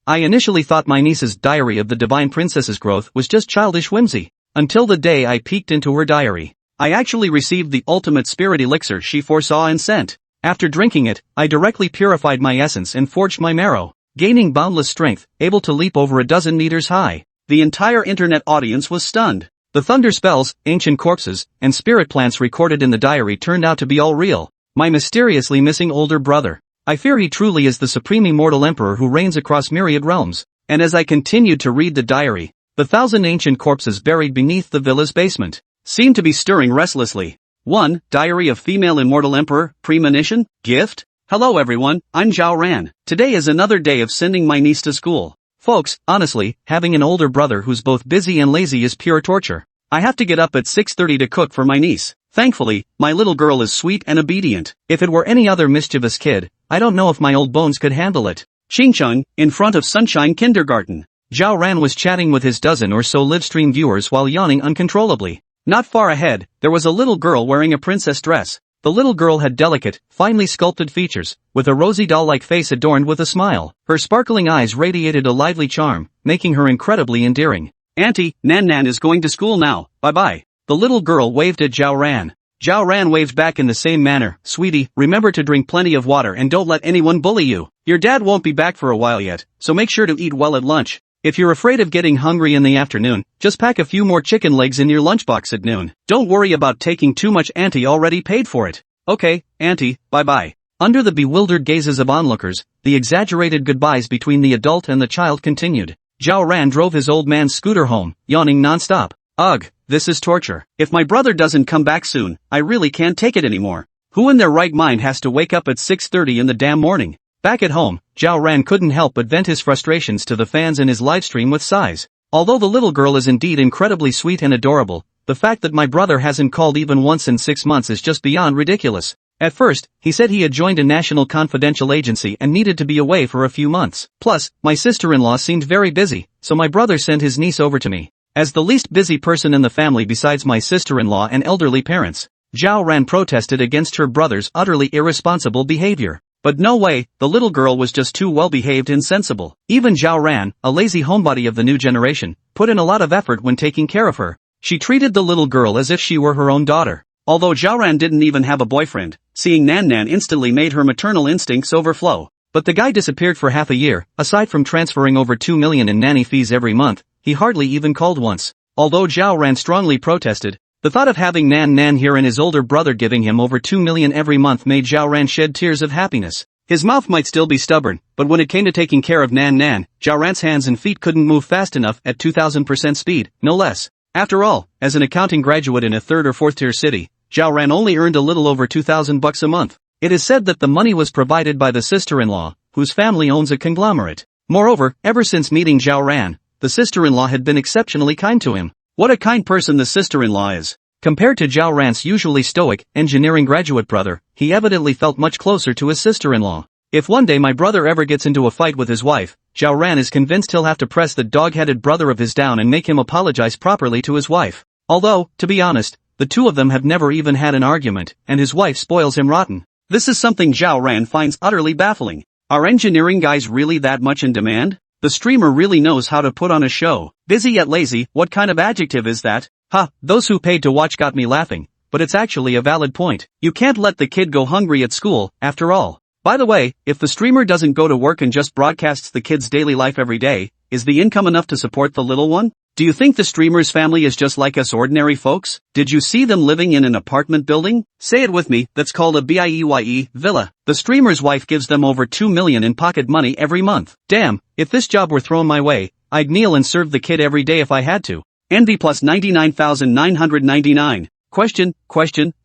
I initially thought my niece's Diary of the Divine Princess's Growth was just childish whimsy, until the day I peeked into her diary. I actually received the ultimate spirit elixir she foresaw and sent. After drinking it, I directly purified my essence and forged my marrow, gaining boundless strength, able to leap over a dozen meters high. The entire internet audience was stunned. The thunder spells, ancient corpses, and spirit plants recorded in the diary turned out to be all real. My mysteriously missing older brother. I fear he truly is the Supreme Immortal Emperor who reigns across myriad realms. And as I continued to read the diary, the 1,000 ancient corpses buried beneath the villa's basement seemed to be stirring restlessly. 1. Diary of Female Immortal Emperor, Premonition, Gift? Hello everyone, I'm Zhao Ran. Today is another day of sending my niece to school. Folks, honestly, having an older brother who's both busy and lazy is pure torture. I have to get up at 6:30 to cook for my niece. Thankfully, my little girl is sweet and obedient. If it were any other mischievous kid, I don't know if my old bones could handle it. Chingcheng, in front of Sunshine Kindergarten. Zhao Ran was chatting with his dozen or so Livestream viewers while yawning uncontrollably. Not far ahead, there was a little girl wearing a princess dress. The little girl had delicate, finely sculpted features, with a rosy doll-like face adorned with a smile. Her sparkling eyes radiated a lively charm, making her incredibly endearing. Auntie, Nan is going to school now, bye-bye. The little girl waved at Zhao Ran. Zhao Ran waved back in the same manner. Sweetie, remember to drink plenty of water and don't let anyone bully you. Your dad won't be back for a while yet, so make sure to eat well at lunch. If you're afraid of getting hungry in the afternoon, just pack a few more chicken legs in your lunchbox at noon. Don't worry about taking too much, Auntie already paid for it. Okay, Auntie, bye-bye. Under the bewildered gazes of onlookers, the exaggerated goodbyes between the adult and the child continued. Zhao Ran drove his old man's scooter home, yawning non-stop. Ugh, this is torture. If my brother doesn't come back soon, I really can't take it anymore. Who in their right mind has to wake up at 6:30 in the damn morning? Back at home, Zhao Ran couldn't help but vent his frustrations to the fans in his livestream with sighs. Although the little girl is indeed incredibly sweet and adorable, the fact that my brother hasn't called even once in 6 months is just beyond ridiculous. At first, he said he had joined a national confidential agency and needed to be away for a few months. Plus, my sister-in-law seemed very busy, so my brother sent his niece over to me. As the least busy person in the family besides my sister-in-law and elderly parents, Zhao Ran protested against her brother's utterly irresponsible behavior. But no way, the little girl was just too well-behaved and sensible. Even Zhao Ran, a lazy homebody of the new generation, put in a lot of effort when taking care of her. She treated the little girl as if she were her own daughter. Although Zhao Ran didn't even have a boyfriend, seeing Nan instantly made her maternal instincts overflow. But the guy disappeared for half a year. Aside from transferring over 2 million in nanny fees every month, he hardly even called once. Although Zhao Ran strongly protested, the thought of having Nan here and his older brother giving him over 2 million every month made Zhao Ran shed tears of happiness. His mouth might still be stubborn, but when it came to taking care of Nan, Zhao Ran's hands and feet couldn't move fast enough at 2000% speed, no less. After all, as an accounting graduate in a 3rd or 4th tier city, Zhao Ran only earned a little over $2,000 a month. It is said that the money was provided by the sister-in-law, whose family owns a conglomerate. Moreover, ever since meeting Zhao Ran, the sister-in-law had been exceptionally kind to him. What a kind person the sister-in-law is. Compared to Zhao Ran's usually stoic, engineering graduate brother, he evidently felt much closer to his sister-in-law. If one day my brother ever gets into a fight with his wife, Zhao Ran is convinced he'll have to press the dog-headed brother of his down and make him apologize properly to his wife. Although, to be honest, the two of them have never even had an argument, and his wife spoils him rotten. This is something Zhao Ran finds utterly baffling. Are engineering guys really that much in demand? The streamer really knows how to put on a show. Busy yet lazy, what kind of adjective is that? Ha, those who paid to watch got me laughing, but it's actually a valid point. You can't let the kid go hungry at school, after all. By the way, if the streamer doesn't go to work and just broadcasts the kid's daily life every day, is the income enough to support the little one? Do you think the streamer's family is just like us ordinary folks? Did you see them living in an apartment building? Say it with me, that's called a BIEYE, villa. The streamer's wife gives them over 2 million in pocket money every month. Damn, if this job were thrown my way, I'd kneel and serve the kid every day if I had to. NV plus 99,999. Question,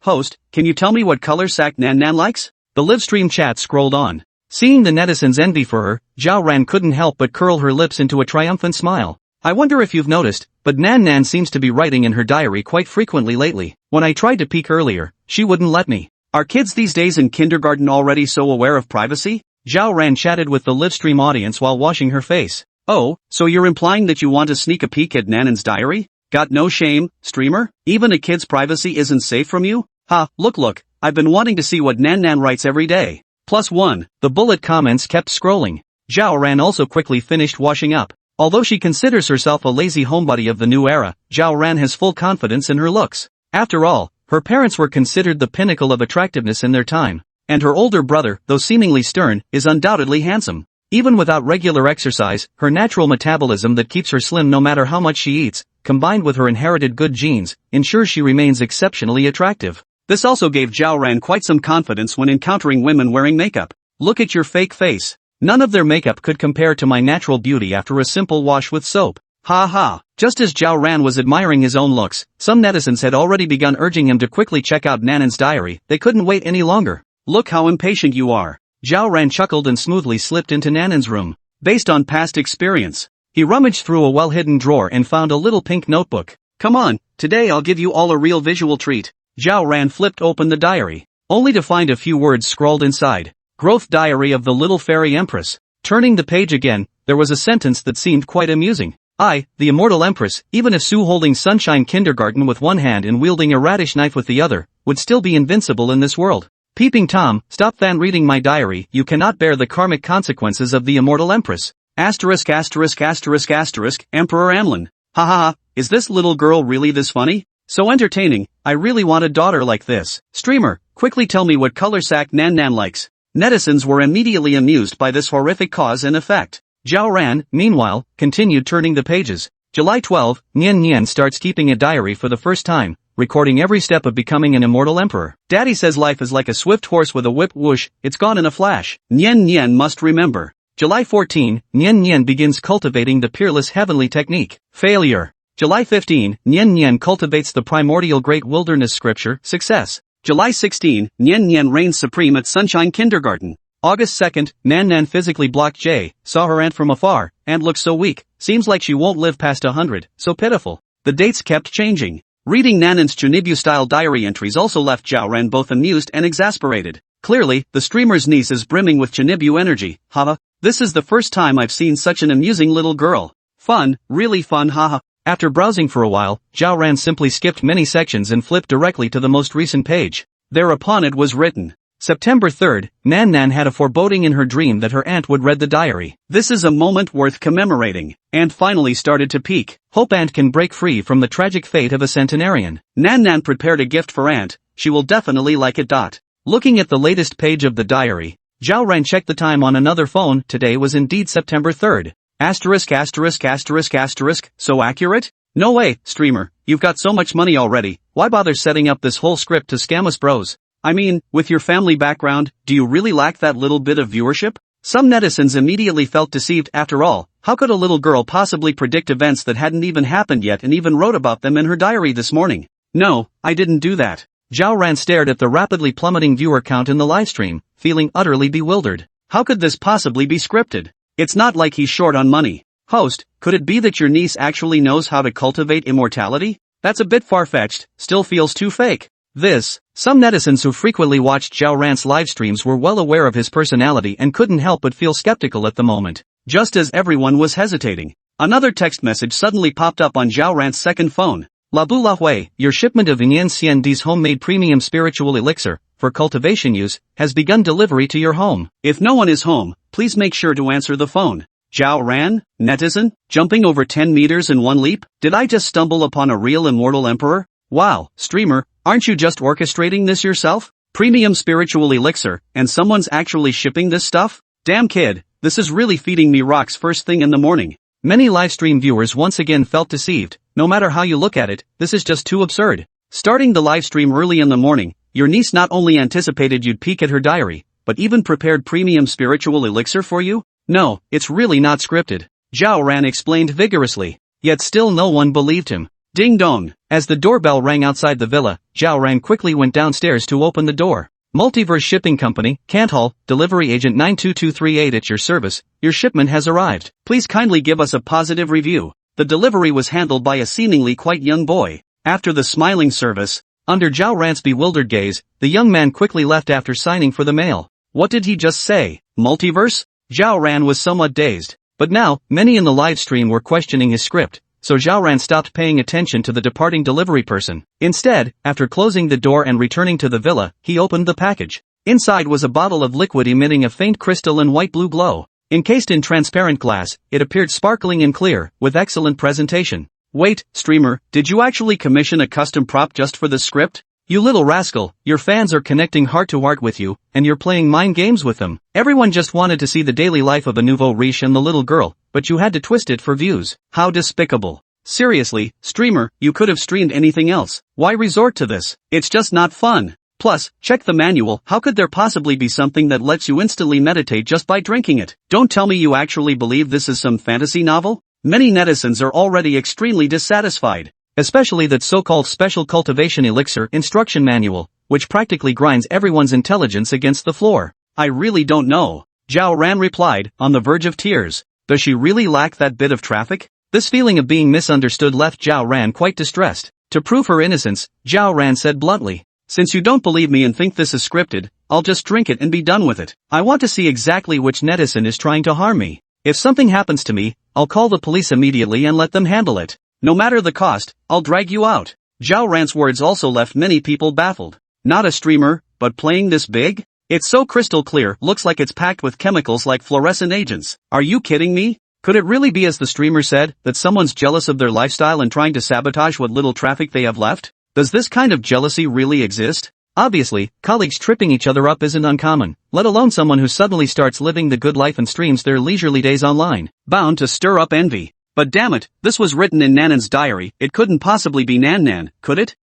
host, can you tell me what color sack Nan likes? The livestream chat scrolled on. Seeing the netizens' envy for her, Zhao Ran couldn't help but curl her lips into a triumphant smile. I wonder if you've noticed, but Nan seems to be writing in her diary quite frequently lately. When I tried to peek earlier, she wouldn't let me. Are kids these days in kindergarten already so aware of privacy? Zhao Ran chatted with the livestream audience while washing her face. Oh, so you're implying that you want to sneak a peek at Nan's diary? Got no shame, streamer? Even a kid's privacy isn't safe from you? Ha, look, I've been wanting to see what Nan writes every day. +1. The bullet comments kept scrolling. Zhao Ran also quickly finished washing up. Although she considers herself a lazy homebody of the new era, Zhao Ran has full confidence in her looks. After all, her parents were considered the pinnacle of attractiveness in their time. And her older brother, though seemingly stern, is undoubtedly handsome. Even without regular exercise, her natural metabolism that keeps her slim no matter how much she eats, combined with her inherited good genes, ensures she remains exceptionally attractive. This also gave Zhao Ran quite some confidence when encountering women wearing makeup. Look at your fake face. None of their makeup could compare to my natural beauty after a simple wash with soap. Ha ha. Just as Zhao Ran was admiring his own looks, some netizens had already begun urging him to quickly check out Nanan's diary. They couldn't wait any longer. Look how impatient you are. Zhao Ran chuckled and smoothly slipped into Nanan's room. Based on past experience, he rummaged through a well-hidden drawer and found a little pink notebook. Come on, today I'll give you all a real visual treat. Zhao Ran flipped open the diary, only to find a few words scrawled inside. Growth Diary of the Little Fairy Empress. Turning the page again, there was a sentence that seemed quite amusing. I, the Immortal Empress, even if Sue holding Sunshine Kindergarten with one hand and wielding a radish knife with the other, would still be invincible in this world. Peeping Tom, stop fan reading my diary, you cannot bear the karmic consequences of the Immortal Empress. Asterisk asterisk asterisk asterisk, Emperor Amlin. Ha ha ha, is this little girl really this funny? So entertaining, I really want a daughter like this. Streamer, quickly tell me what color sack Nan Nan likes. Netizens were immediately amused by this horrific cause and effect. Zhao Ran, meanwhile, continued turning the pages. July 12, Nian Nian starts keeping a diary for the first time, recording every step of becoming an immortal emperor. Daddy says life is like a swift horse with a whip whoosh, it's gone in a flash. Nian Nian must remember. July 14, Nian Nian begins cultivating the peerless heavenly technique. Failure. July 15, Nian Nian cultivates the primordial great wilderness scripture. Success. July 16, Nian Nian reigns supreme at Sunshine Kindergarten. August 2nd, Nan Nan physically blocked Jay, saw her aunt from afar, and looks so weak, seems like she won't live past 100, so pitiful. The dates kept changing. Reading Nanan's Chunibu-style diary entries also left Zhao Ran both amused and exasperated. Clearly, the streamer's niece is brimming with Chunibu energy. Haha, this is the first time I've seen such an amusing little girl. Fun, really fun, haha. After browsing for a while, Zhao Ran simply skipped many sections and flipped directly to the most recent page. Thereupon it was written. September 3rd, Nan Nan had a foreboding in her dream that her aunt would read the diary. This is a moment worth commemorating. Aunt finally started to peak. Hope Aunt can break free from the tragic fate of a centenarian. Nan Nan prepared a gift for Aunt. She will definitely like it. Looking at the latest page of the diary, Zhao Ran checked the time on another phone. Today was indeed September 3rd. Asterisk asterisk asterisk asterisk, so accurate? No way, streamer, you've got so much money already, why bother setting up this whole script to scam us bros? I mean, with your family background, do you really lack that little bit of viewership? Some netizens immediately felt deceived. After all, how could a little girl possibly predict events that hadn't even happened yet and even wrote about them in her diary this morning? No, I didn't do that. Zhao Ran stared at the rapidly plummeting viewer count in the livestream, feeling utterly bewildered. How could this possibly be scripted? It's not like he's short on money. Host, could it be that your niece actually knows how to cultivate immortality? That's a bit far-fetched, still feels too fake. Some netizens who frequently watched Zhao Ran's live streams were well aware of his personality and couldn't help but feel skeptical at the moment. Just as everyone was hesitating, another text message suddenly popped up on Zhao Ran's second phone. La Bula Hui, your shipment of Nian Xiandi's homemade premium spiritual elixir, for cultivation use, has begun delivery to your home. If no one is home, please make sure to answer the phone. Zhao Ran, netizen, jumping over 10 meters in one leap? Did I just stumble upon a real immortal emperor? Wow, streamer, aren't you just orchestrating this yourself? Premium spiritual elixir, and someone's actually shipping this stuff? Damn kid, this is really feeding me rocks first thing in the morning. Many livestream viewers once again felt deceived. No matter how you look at it, this is just too absurd. Starting the livestream early in the morning, your niece not only anticipated you'd peek at her diary, but even prepared premium spiritual elixir for you? No, it's really not scripted. Zhao Ran explained vigorously. Yet still no one believed him. Ding dong. As the doorbell rang outside the villa, Zhao Ran quickly went downstairs to open the door. Multiverse Shipping Company, Canthall, Delivery Agent 92238 at your service, your shipment has arrived. Please kindly give us a positive review. The delivery was handled by a seemingly quite young boy. After the smiling service, under Zhao Ran's bewildered gaze, the young man quickly left after signing for the mail. What did he just say? Multiverse? Zhao Ran was somewhat dazed. But now, many in the live stream were questioning his script. So Zhao Ran stopped paying attention to the departing delivery person. Instead, after closing the door and returning to the villa, he opened the package. Inside was a bottle of liquid emitting a faint crystal and white-blue glow. Encased in transparent glass, it appeared sparkling and clear, with excellent presentation. Wait, streamer, did you actually commission a custom prop just for this script? You little rascal, your fans are connecting heart to heart with you, and you're playing mind games with them. Everyone just wanted to see the daily life of a nouveau riche and the little girl, but you had to twist it for views. How despicable. Seriously, streamer, you could have streamed anything else. Why resort to this? It's just not fun. Plus, check the manual. How could there possibly be something that lets you instantly meditate just by drinking it? Don't tell me you actually believe this is some fantasy novel? Many netizens are already extremely dissatisfied. Especially that so-called Special Cultivation Elixir instruction manual, which practically grinds everyone's intelligence against the floor. I really don't know. Zhao Ran replied, on the verge of tears. Does she really lack that bit of traffic? This feeling of being misunderstood left Zhao Ran quite distressed. To prove her innocence, Zhao Ran said bluntly, since you don't believe me and think this is scripted, I'll just drink it and be done with it. I want to see exactly which netizen is trying to harm me. If something happens to me, I'll call the police immediately and let them handle it. No matter the cost, I'll drag you out. Zhao Ran's words also left many people baffled. Not a streamer, but playing this big? It's so crystal clear, looks like it's packed with chemicals like fluorescent agents. Are you kidding me? Could it really be as the streamer said, that someone's jealous of their lifestyle and trying to sabotage what little traffic they have left? Does this kind of jealousy really exist? Obviously, colleagues tripping each other up isn't uncommon, let alone someone who suddenly starts living the good life and streams their leisurely days online. Bound to stir up envy. But damn it, this was written in Nanan's diary, it couldn't possibly be Nan, could it?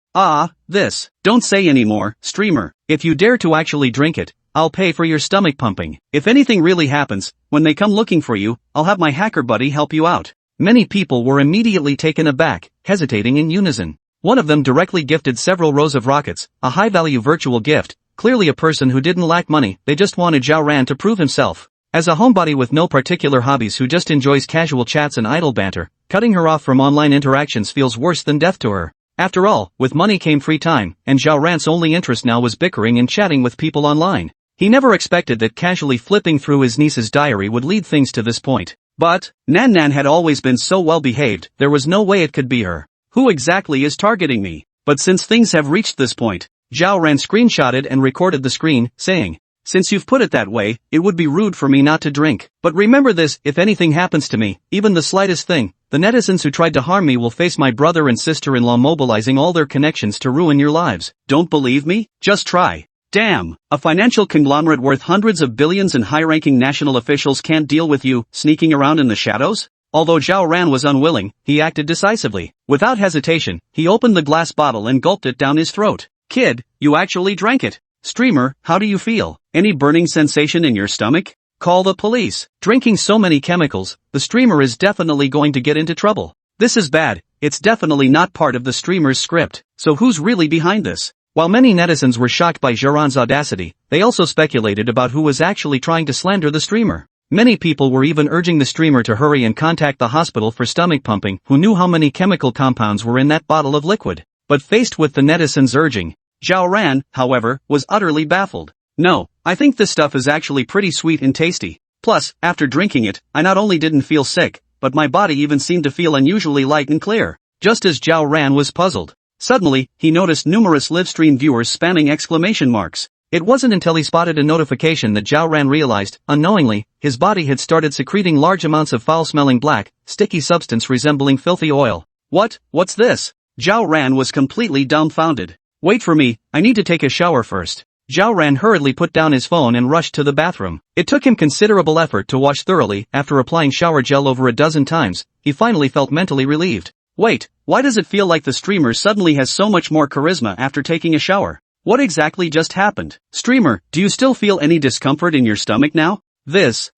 This. Don't say anymore, streamer. If you dare to actually drink it, I'll pay for your stomach pumping. If anything really happens, when they come looking for you, I'll have my hacker buddy help you out. Many people were immediately taken aback, hesitating in unison. One of them directly gifted several rows of rockets, a high-value virtual gift, clearly a person who didn't lack money, they just wanted Zhao Ran to prove himself. As a homebody with no particular hobbies who just enjoys casual chats and idle banter, cutting her off from online interactions feels worse than death to her. After all, with money came free time, and Zhao Ran's only interest now was bickering and chatting with people online. He never expected that casually flipping through his niece's diary would lead things to this point. But, Nan had always been so well behaved, there was no way it could be her. Who exactly is targeting me? But since things have reached this point, Zhao Ran screenshotted and recorded the screen, saying, since you've put it that way, it would be rude for me not to drink. But remember this, if anything happens to me, even the slightest thing, the netizens who tried to harm me will face my brother and sister-in-law mobilizing all their connections to ruin your lives. Don't believe me? Just try. Damn, a financial conglomerate worth hundreds of billions and high-ranking national officials can't deal with you, sneaking around in the shadows? Although Zhao Ran was unwilling, he acted decisively. Without hesitation, he opened the glass bottle and gulped it down his throat. Kid, you actually drank it. Streamer, how do you feel? Any burning sensation in your stomach? Call the police. Drinking so many chemicals, the streamer is definitely going to get into trouble. This is bad, it's definitely not part of the streamer's script. So who's really behind this? While many netizens were shocked by Zhao Ran's audacity, they also speculated about who was actually trying to slander the streamer. Many people were even urging the streamer to hurry and contact the hospital for stomach pumping, who knew how many chemical compounds were in that bottle of liquid. But faced with the netizens' urging, Zhao Ran, however, was utterly baffled. No, I think this stuff is actually pretty sweet and tasty. Plus, after drinking it, I not only didn't feel sick, but my body even seemed to feel unusually light and clear. Just as Zhao Ran was puzzled, suddenly, he noticed numerous livestream viewers spamming exclamation marks. It wasn't until he spotted a notification that Zhao Ran realized, unknowingly, his body had started secreting large amounts of foul-smelling black, sticky substance resembling filthy oil. What's this? Zhao Ran was completely dumbfounded. Wait for me, I need to take a shower first. Zhao Ran hurriedly put down his phone and rushed to the bathroom. It took him considerable effort to wash thoroughly. After applying shower gel over a dozen times, he finally felt mentally relieved. Wait, why does it feel like the streamer suddenly has so much more charisma after taking a shower? What exactly just happened? Streamer, do you still feel any discomfort in your stomach now?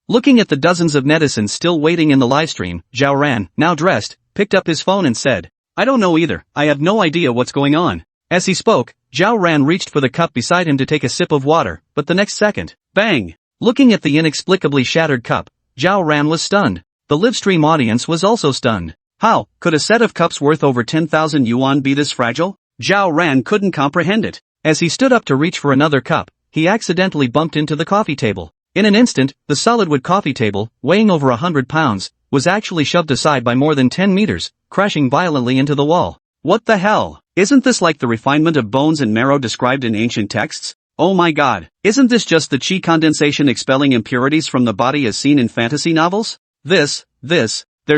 Looking at the dozens of netizens still waiting in the livestream, Zhao Ran, now dressed, picked up his phone and said, I don't know either, I have no idea what's going on. As he spoke, Zhao Ran reached for the cup beside him to take a sip of water, but the next second, bang! Looking at the inexplicably shattered cup, Zhao Ran was stunned. The livestream audience was also stunned. How could a set of cups worth over 10,000 yuan be this fragile? Zhao Ran couldn't comprehend it. As he stood up to reach for another cup, he accidentally bumped into the coffee table. In an instant, the solid wood coffee table, weighing over 100 pounds, was actually shoved aside by more than 10 meters, crashing violently into the wall. What the hell? Isn't this like the refinement of bones and marrow described in ancient texts? Oh my god, isn't this just the chi condensation expelling impurities from the body as seen in fantasy novels? There's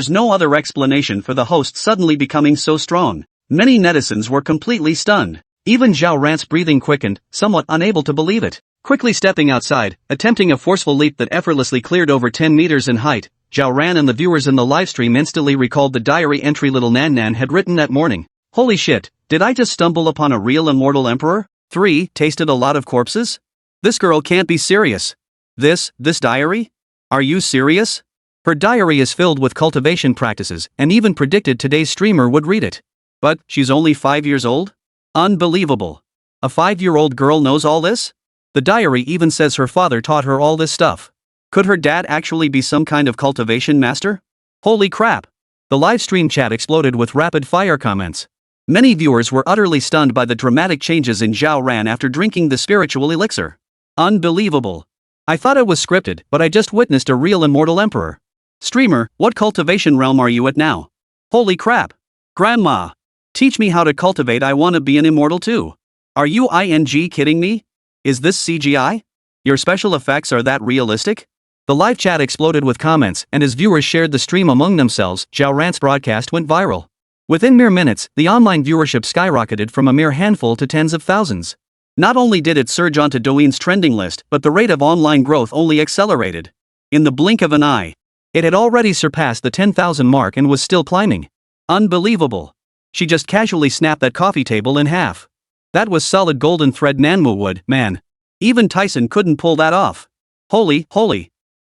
no other explanation for the host suddenly becoming so strong. Many netizens were completely stunned. Even Zhao Ran's breathing quickened, somewhat unable to believe it. Quickly stepping outside, attempting a forceful leap that effortlessly cleared over 10 meters in height, Zhao Ran and the viewers in the livestream instantly recalled the diary entry little Nan Nan had written that morning. Holy shit, did I just stumble upon a real immortal emperor? 3. Tasted a lot of corpses? This girl can't be serious. This diary? Are you serious? Her diary is filled with cultivation practices and even predicted today's streamer would read it. But she's only 5 years old? Unbelievable. A 5-year-old girl knows all this? The diary even says her father taught her all this stuff. Could her dad actually be some kind of cultivation master? Holy crap! The livestream chat exploded with rapid-fire comments. Many viewers were utterly stunned by the dramatic changes in Zhao Ran after drinking the spiritual elixir. Unbelievable. I thought it was scripted, but I just witnessed a real immortal emperor. Streamer, what cultivation realm are you at now? Holy crap! Grandma! Teach me how to cultivate, I wanna be an immortal too. Are you kidding me? Is this CGI? Your special effects are that realistic? The live chat exploded with comments, and as viewers shared the stream among themselves, Zhao Ran's broadcast went viral. Within mere minutes, the online viewership skyrocketed from a mere handful to tens of thousands. Not only did it surge onto Douyin's trending list, but the rate of online growth only accelerated. In the blink of an eye, it had already surpassed the 10,000 mark and was still climbing. Unbelievable. She just casually snapped that coffee table in half. That was solid golden thread Nanhwa wood, man. Even Tyson couldn't pull that off. Holy.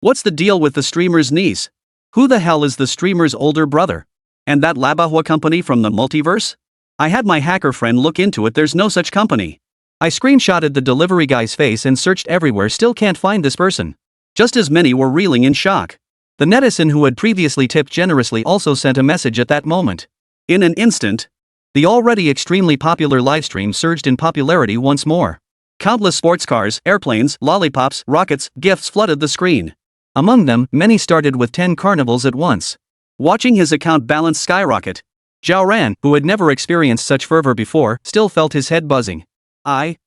What's the deal with the streamer's niece? Who the hell is the streamer's older brother? And that Labahua company from the multiverse? I had my hacker friend look into it, there's no such company. I screenshotted the delivery guy's face and searched everywhere, still can't find this person. Just as many were reeling in shock. The netizen who had previously tipped generously also sent a message at that moment. In an instant, the already extremely popular livestream surged in popularity once more. Countless sports cars, airplanes, lollipops, rockets, gifts flooded the screen. Among them, many started with 10 carnivals at once. Watching his account balance skyrocket, Zhao Ran, who had never experienced such fervor before, still felt his head buzzing. I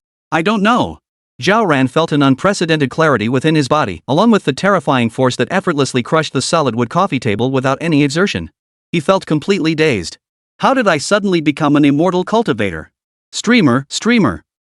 don't know. Zhao Ran felt an unprecedented clarity within his body, along with the terrifying force that effortlessly crushed the solid wood coffee table without any exertion. He felt completely dazed. How did I suddenly become an immortal cultivator? Streamer.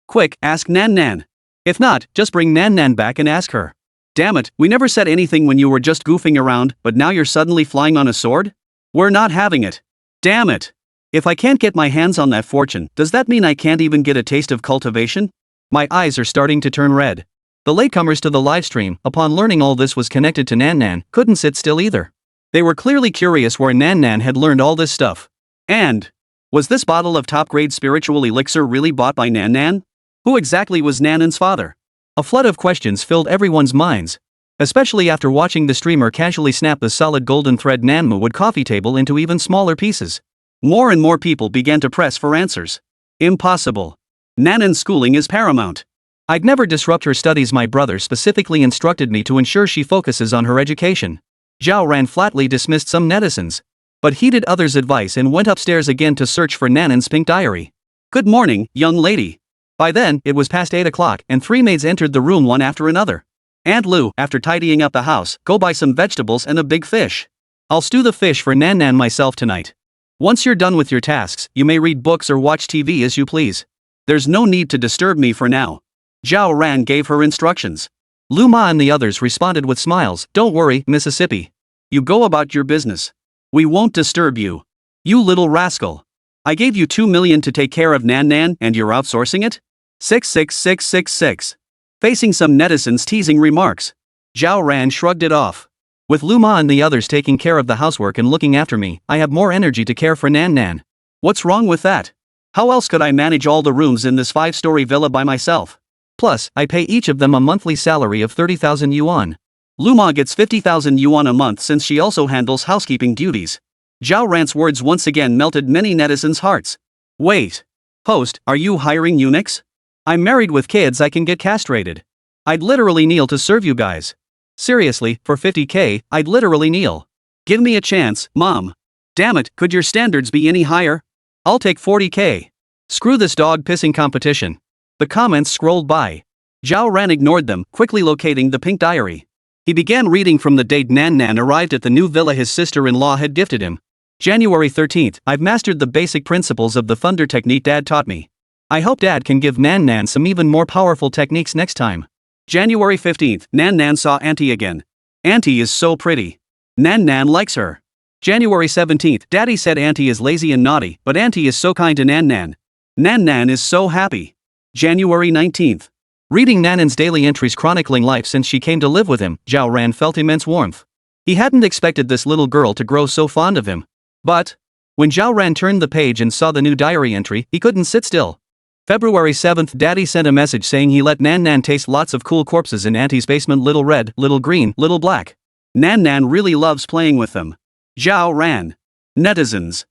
Quick, ask Nan Nan. If not, just bring Nan Nan back and ask her. Damn it, we never said anything when you were just goofing around, but now you're suddenly flying on a sword? We're not having it. Damn it. If I can't get my hands on that fortune, does that mean I can't even get a taste of cultivation? My eyes are starting to turn red. The latecomers to the livestream, upon learning all this was connected to Nan Nan, couldn't sit still either. They were clearly curious where Nan Nan had learned all this stuff. And was this bottle of top-grade spiritual elixir really bought by Nan Nan? Who exactly was Nan Nan's father? A flood of questions filled everyone's minds, especially after watching the streamer casually snap the solid golden thread Nanhwa wood coffee table into even smaller pieces. More and more people began to press for answers. Impossible. Nan Nan's schooling is paramount. I'd never disrupt her studies. My brother specifically instructed me to ensure she focuses on her education. Zhao Ran flatly dismissed some netizens, but heeded others' advice and went upstairs again to search for Nan Nan's pink diary. Good morning, young lady. By then, it was past 8 o'clock and 3 maids entered the room one after another. Aunt Lu, after tidying up the house, go buy some vegetables and a big fish. I'll stew the fish for Nan Nan myself tonight. Once you're done with your tasks, you may read books or watch TV as you please. There's no need to disturb me for now. Zhao Ran gave her instructions. Lu Ma and the others responded with smiles. Don't worry, Mississippi. You go about your business. We won't disturb you. You little rascal. I gave you 2 million to take care of Nan Nan and you're outsourcing it? 66666. Facing some netizens' teasing remarks, Zhao Ran shrugged it off. With Lu Ma and the others taking care of the housework and looking after me, I have more energy to care for Nan Nan. What's wrong with that? How else could I manage all the rooms in this 5-story villa by myself? Plus, I pay each of them a monthly salary of 30,000 yuan. Lu Ma gets 50,000 yuan a month since she also handles housekeeping duties. Zhao Ran's words once again melted many netizens' hearts. Wait. Host, are you hiring eunuchs? I'm married with kids, I can get castrated. I'd literally kneel to serve you guys. Seriously, for 50k, I'd literally kneel. Give me a chance, mom. Damn it, could your standards be any higher? I'll take 40k. Screw this dog pissing competition. The comments scrolled by. Zhao Ran ignored them, quickly locating the pink diary. He began reading from the date Nan Nan arrived at the new villa his sister-in-law had gifted him. January 13th, I've mastered the basic principles of the thunder technique Dad taught me. I hope Dad can give Nan Nan some even more powerful techniques next time. January 15th, Nan Nan saw Auntie again. Auntie is so pretty. Nan Nan likes her. January 17th, Daddy said Auntie is lazy and naughty, but Auntie is so kind to Nan Nan. Nan Nan is so happy. January 19th. Reading Nanan's daily entries chronicling life since she came to live with him, Zhao Ran felt immense warmth. He hadn't expected this little girl to grow so fond of him. But when Zhao Ran turned the page and saw the new diary entry, he couldn't sit still. February 7th, Daddy sent a message saying he let Nan Nan taste lots of cool corpses in Auntie's basement, little red, little green, little black. Nan Nan really loves playing with them. Zhao Ran. Netizens.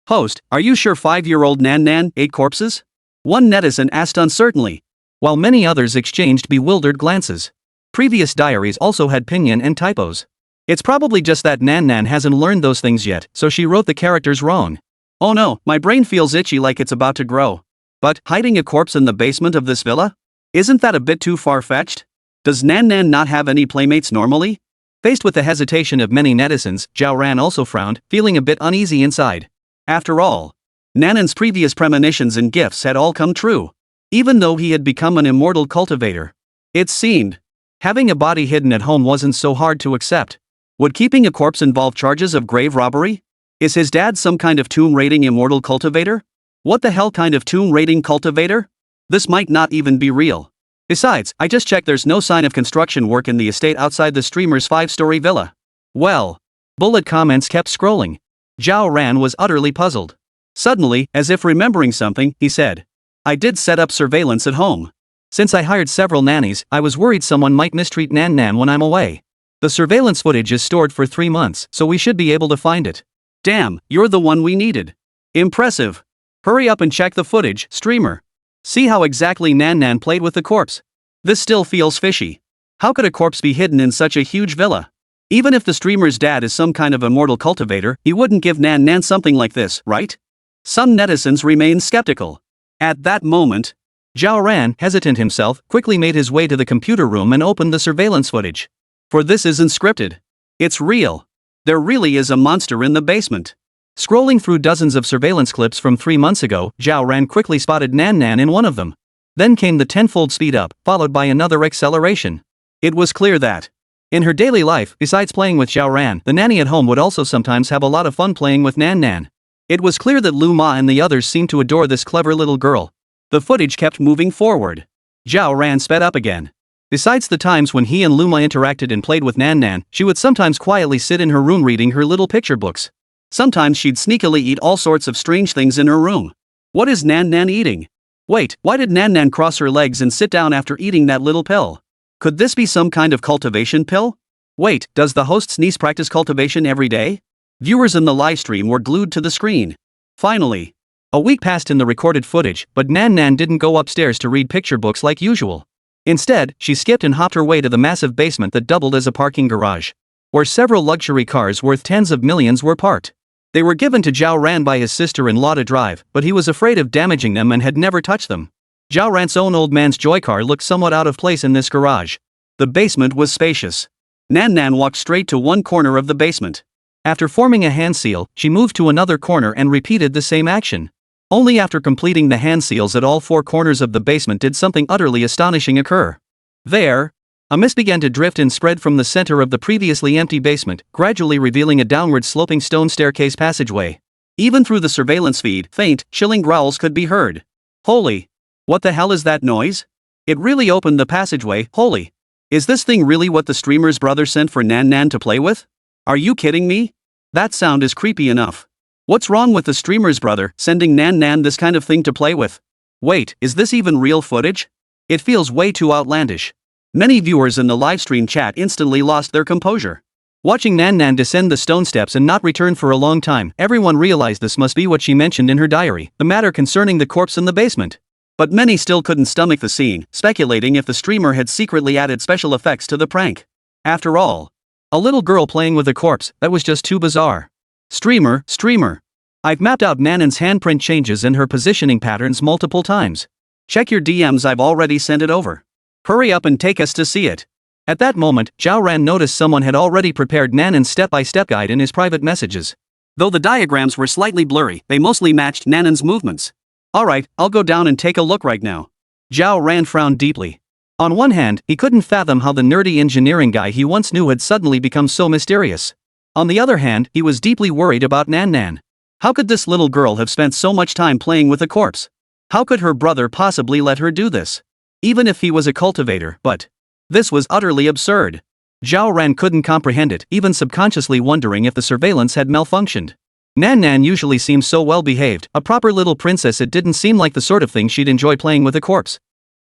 Host, are you sure 5-year-old Nan Nan ate corpses? One netizen asked uncertainly, while many others exchanged bewildered glances. Previous diaries also had pinyin and typos. It's probably just that Nan Nan hasn't learned those things yet, so she wrote the characters wrong. Oh no, my brain feels itchy like it's about to grow. But, hiding a corpse in the basement of this villa? Isn't that a bit too far-fetched? Does Nan Nan not have any playmates normally? Faced with the hesitation of many netizens, Zhao Ran also frowned, feeling a bit uneasy inside. After all, Nanan's previous premonitions and gifts had all come true. Even though he had become an immortal cultivator. It seemed. Having a body hidden at home wasn't so hard to accept. Would keeping a corpse involve charges of grave robbery? Is his dad some kind of tomb-raiding immortal cultivator? What the hell kind of tomb-raiding cultivator? This might not even be real. Besides, I just checked, there's no sign of construction work in the estate outside the streamer's 5-story villa. Well. Bullet comments kept scrolling. Zhao Ran was utterly puzzled. Suddenly, as if remembering something, he said, I did set up surveillance at home. Since I hired several nannies, I was worried someone might mistreat Nan Nan when I'm away. The surveillance footage is stored for 3 months, so we should be able to find it. Damn, you're the one we needed. Impressive. Hurry up and check the footage, streamer. See how exactly Nan Nan played with the corpse. This still feels fishy. How could a corpse be hidden in such a huge villa? Even if the streamer's dad is some kind of immortal cultivator, he wouldn't give Nan Nan something like this, right? Some netizens remained skeptical. At that moment, Zhao Ran, hesitant himself, quickly made his way to the computer room and opened the surveillance footage. For this isn't scripted. It's real. There really is a monster in the basement. Scrolling through dozens of surveillance clips from 3 months ago, Zhao Ran quickly spotted Nan Nan in one of them. Then came the tenfold speed up, followed by another acceleration. It was clear that, in her daily life, besides playing with Zhao Ran, the nanny at home would also sometimes have a lot of fun playing with Nan Nan. It was clear that Lu Ma and the others seemed to adore this clever little girl. The footage kept moving forward. Zhao Ran sped up again. Besides the times when he and Lu Ma interacted and played with Nan Nan, she would sometimes quietly sit in her room reading her little picture books. Sometimes she'd sneakily eat all sorts of strange things in her room. What is Nan Nan eating? Wait, why did Nan Nan cross her legs and sit down after eating that little pill? Could this be some kind of cultivation pill? Wait, does the host's niece practice cultivation every day? Viewers in the livestream were glued to the screen. Finally, a week passed in the recorded footage, but Nan Nan didn't go upstairs to read picture books like usual. Instead, she skipped and hopped her way to the massive basement that doubled as a parking garage, where several luxury cars worth tens of millions were parked. They were given to Zhao Ran by his sister-in-law to drive, but he was afraid of damaging them and had never touched them. Zhao Ran's own old man's joy car looked somewhat out of place in this garage. The basement was spacious. Nan Nan walked straight to one corner of the basement. After forming a hand seal, she moved to another corner and repeated the same action. Only after completing the hand seals at all 4 corners of the basement did something utterly astonishing occur. There, a mist began to drift and spread from the center of the previously empty basement, gradually revealing a downward sloping stone staircase passageway. Even through the surveillance feed, faint, chilling growls could be heard. Holy! What the hell is that noise? It really opened the passageway, holy! Is this thing really what the streamer's brother sent for Nan Nan to play with? Are you kidding me? That sound is creepy enough. What's wrong with the streamer's brother sending Nan Nan this kind of thing to play with? Wait, is this even real footage? It feels way too outlandish. Many viewers in the livestream chat instantly lost their composure. Watching Nan Nan descend the stone steps and not return for a long time, everyone realized this must be what she mentioned in her diary, the matter concerning the corpse in the basement. But many still couldn't stomach the scene, speculating if the streamer had secretly added special effects to the prank. After all, a little girl playing with a corpse, that was just too bizarre. Streamer. I've mapped out Nanan's handprint changes and her positioning patterns multiple times. Check your DMs, I've already sent it over. Hurry up and take us to see it. At that moment, Zhao Ran noticed someone had already prepared Nanan's step-by-step guide in his private messages. Though the diagrams were slightly blurry, they mostly matched Nanan's movements. Alright, I'll go down and take a look right now. Zhao Ran frowned deeply. On one hand, he couldn't fathom how the nerdy engineering guy he once knew had suddenly become so mysterious. On the other hand, he was deeply worried about Nan. How could this little girl have spent so much time playing with a corpse? How could her brother possibly let her do this? Even if he was a cultivator, but this was utterly absurd. Zhao Ran couldn't comprehend it, even subconsciously wondering if the surveillance had malfunctioned. Nan usually seems so well behaved, a proper little princess. It didn't seem like the sort of thing she'd enjoy playing with a corpse.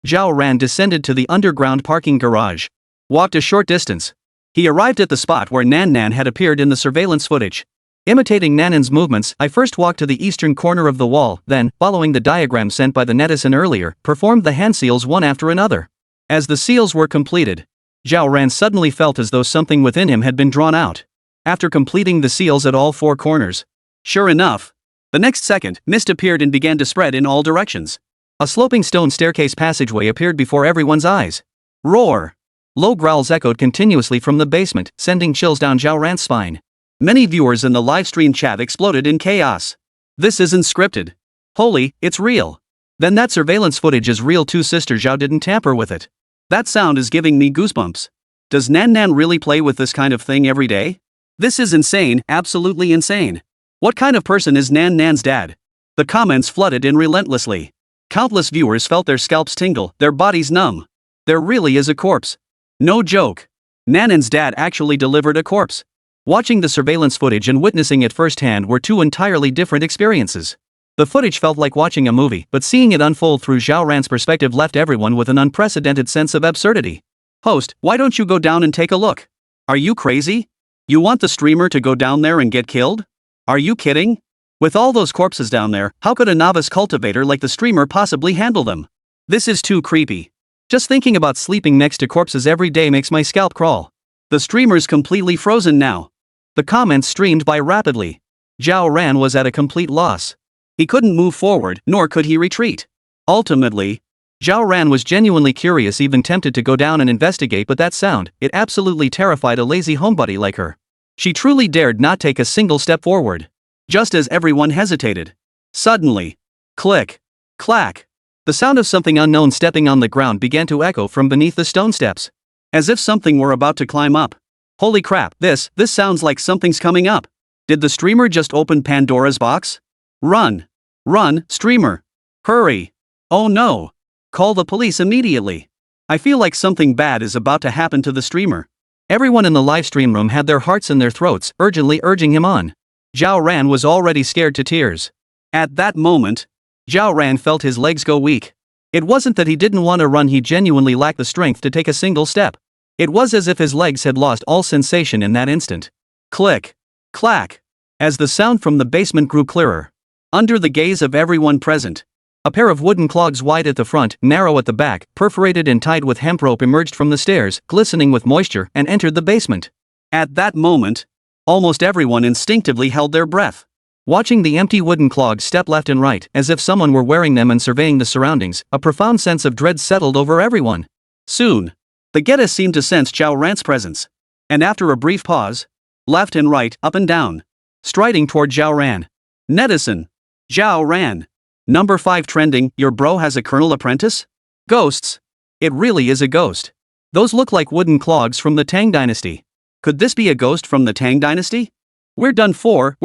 Zhao Ran descended to the underground parking garage. Walked a short distance. He arrived at the spot where Nan had appeared in the surveillance footage. Imitating Nanan's movements, I first walked to the eastern corner of the wall, then, following the diagram sent by the netizen earlier, performed the hand seals one after another. As the seals were completed, Zhao Ran suddenly felt as though something within him had been drawn out. After completing the seals at all four corners, sure enough, the next second, mist appeared and began to spread in all directions. A sloping stone staircase passageway appeared before everyone's eyes. Roar! Low growls echoed continuously from the basement, sending chills down Zhao Ran's spine. Many viewers in the livestream chat exploded in chaos. This isn't scripted. Holy, it's real. Then that surveillance footage is real too. Sister Zhao didn't tamper with it. That sound is giving me goosebumps. Does Nan really play with this kind of thing every day? This is insane, absolutely insane. What kind of person is Nan's dad? The comments flooded in relentlessly. Countless viewers felt their scalps tingle, their bodies numb. There really is a corpse. No joke. Nan's dad actually delivered a corpse. Watching the surveillance footage and witnessing it firsthand were two entirely different experiences. The footage felt like watching a movie, but seeing it unfold through Zhao Ran's perspective left everyone with an unprecedented sense of absurdity. Host, why don't you go down and take a look? Are you crazy? You want the streamer to go down there and get killed? Are you kidding? With all those corpses down there, how could a novice cultivator like the streamer possibly handle them? This is too creepy. Just thinking about sleeping next to corpses every day makes my scalp crawl. The streamer's completely frozen now. The comments streamed by rapidly. Zhao Ran was at a complete loss. He couldn't move forward, nor could he retreat. Ultimately, Zhao Ran was genuinely curious, even tempted to go down and investigate, but that sound, it absolutely terrified a lazy homebody like her. She truly dared not take a single step forward. Just as everyone hesitated. Suddenly, click, clack, the sound of something unknown stepping on the ground began to echo from beneath the stone steps. As if something were about to climb up. Holy crap, this sounds like something's coming up. Did the streamer just open Pandora's box? Run! Run, streamer! Hurry! Oh no! Call the police immediately. I feel like something bad is about to happen to the streamer. Everyone in the livestream room had their hearts in their throats, urgently urging him on. Zhao Ran was already scared to tears. At that moment, Zhao Ran felt his legs go weak. It wasn't that he didn't want to run, he genuinely lacked the strength to take a single step. It was as if his legs had lost all sensation in that instant. Click, clack, as the sound from the basement grew clearer. Under the gaze of everyone present, a pair of wooden clogs wide at the front, narrow at the back, perforated and tied with hemp rope emerged from the stairs, glistening with moisture, and entered the basement. At that moment, almost everyone instinctively held their breath. Watching the empty wooden clogs step left and right, as if someone were wearing them and surveying the surroundings, a profound sense of dread settled over everyone. Soon, the Geta seemed to sense Zhao Ran's presence. And after a brief pause, left and right, up and down, striding toward Zhao Ran. Netizen. Zhao Ran. Number 5 trending, your bro has a colonel apprentice? Ghosts. It really is a ghost. Those look like wooden clogs from the Tang dynasty. Could this be a ghost from the Tang dynasty? We're done for.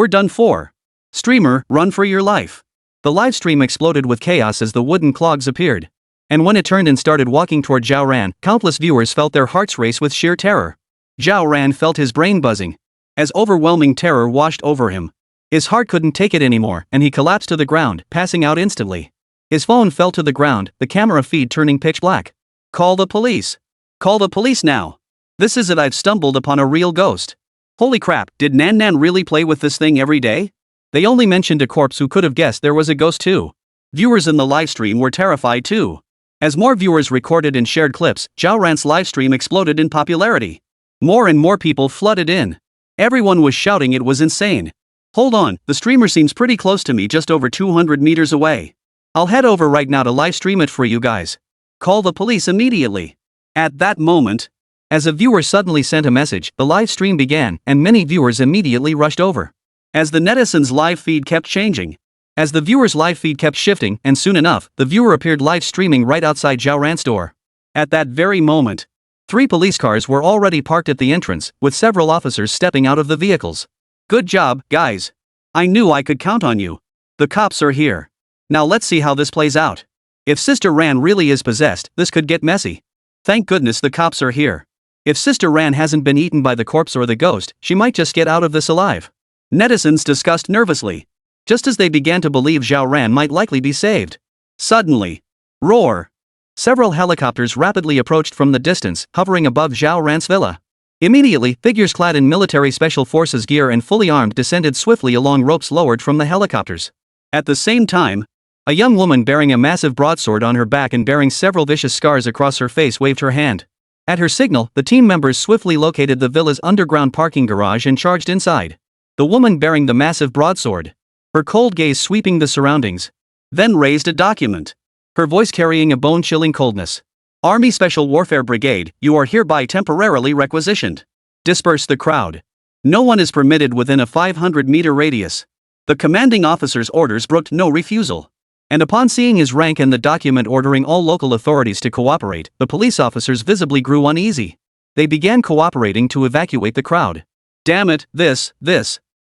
Streamer, run for your life. The livestream exploded with chaos as the wooden clogs appeared. And when it turned and started walking toward Zhao Ran, countless viewers felt their hearts race with sheer terror. Zhao Ran felt his brain buzzing. As overwhelming terror washed over him. His heart couldn't take it anymore, and he collapsed to the ground, passing out instantly. His phone fell to the ground, the camera feed turning pitch black. Call the police. Call the police now. This is it, I've stumbled upon a real ghost. Holy crap, did Nan really play with this thing every day? They only mentioned a corpse, who could have guessed there was a ghost too? Viewers in the livestream were terrified too. As more viewers recorded and shared clips, Zhao Ran's livestream exploded in popularity. More and more people flooded in. Everyone was shouting it was insane. Hold on, the streamer seems pretty close to me, just over 200 meters away. I'll head over right now to live stream it for you guys. Call the police immediately. At that moment, as a viewer suddenly sent a message, the live stream began, and many viewers immediately rushed over. As the netizens' live feed kept changing, as the viewer's live feed kept shifting, and soon enough, the viewer appeared live streaming right outside Zhao Ran's door. At that very moment, 3 police cars were already parked at the entrance, with several officers stepping out of the vehicles. Good job, guys. I knew I could count on you. The cops are here. Now let's see how this plays out. If Sister Ran really is possessed, this could get messy. Thank goodness the cops are here. If Sister Ran hasn't been eaten by the corpse or the ghost, she might just get out of this alive. Netizens discussed nervously, just as they began to believe Zhao Ran might likely be saved. Suddenly, roar! Several helicopters rapidly approached from the distance, hovering above Zhao Ran's villa. Immediately, figures clad in military special forces gear and fully armed descended swiftly along ropes lowered from the helicopters. At the same time, a young woman bearing a massive broadsword on her back and bearing several vicious scars across her face waved her hand. At her signal, the team members swiftly located the villa's underground parking garage and charged inside. The woman bearing the massive broadsword, her cold gaze sweeping the surroundings, then raised a document, her voice carrying a bone-chilling coldness. Army Special Warfare Brigade, you are hereby temporarily requisitioned. Disperse the crowd. No one is permitted within a 500-meter radius. The commanding officer's orders brooked no refusal. And upon seeing his rank and the document ordering all local authorities to cooperate, the police officers visibly grew uneasy. They began cooperating to evacuate the crowd. Damn it, this.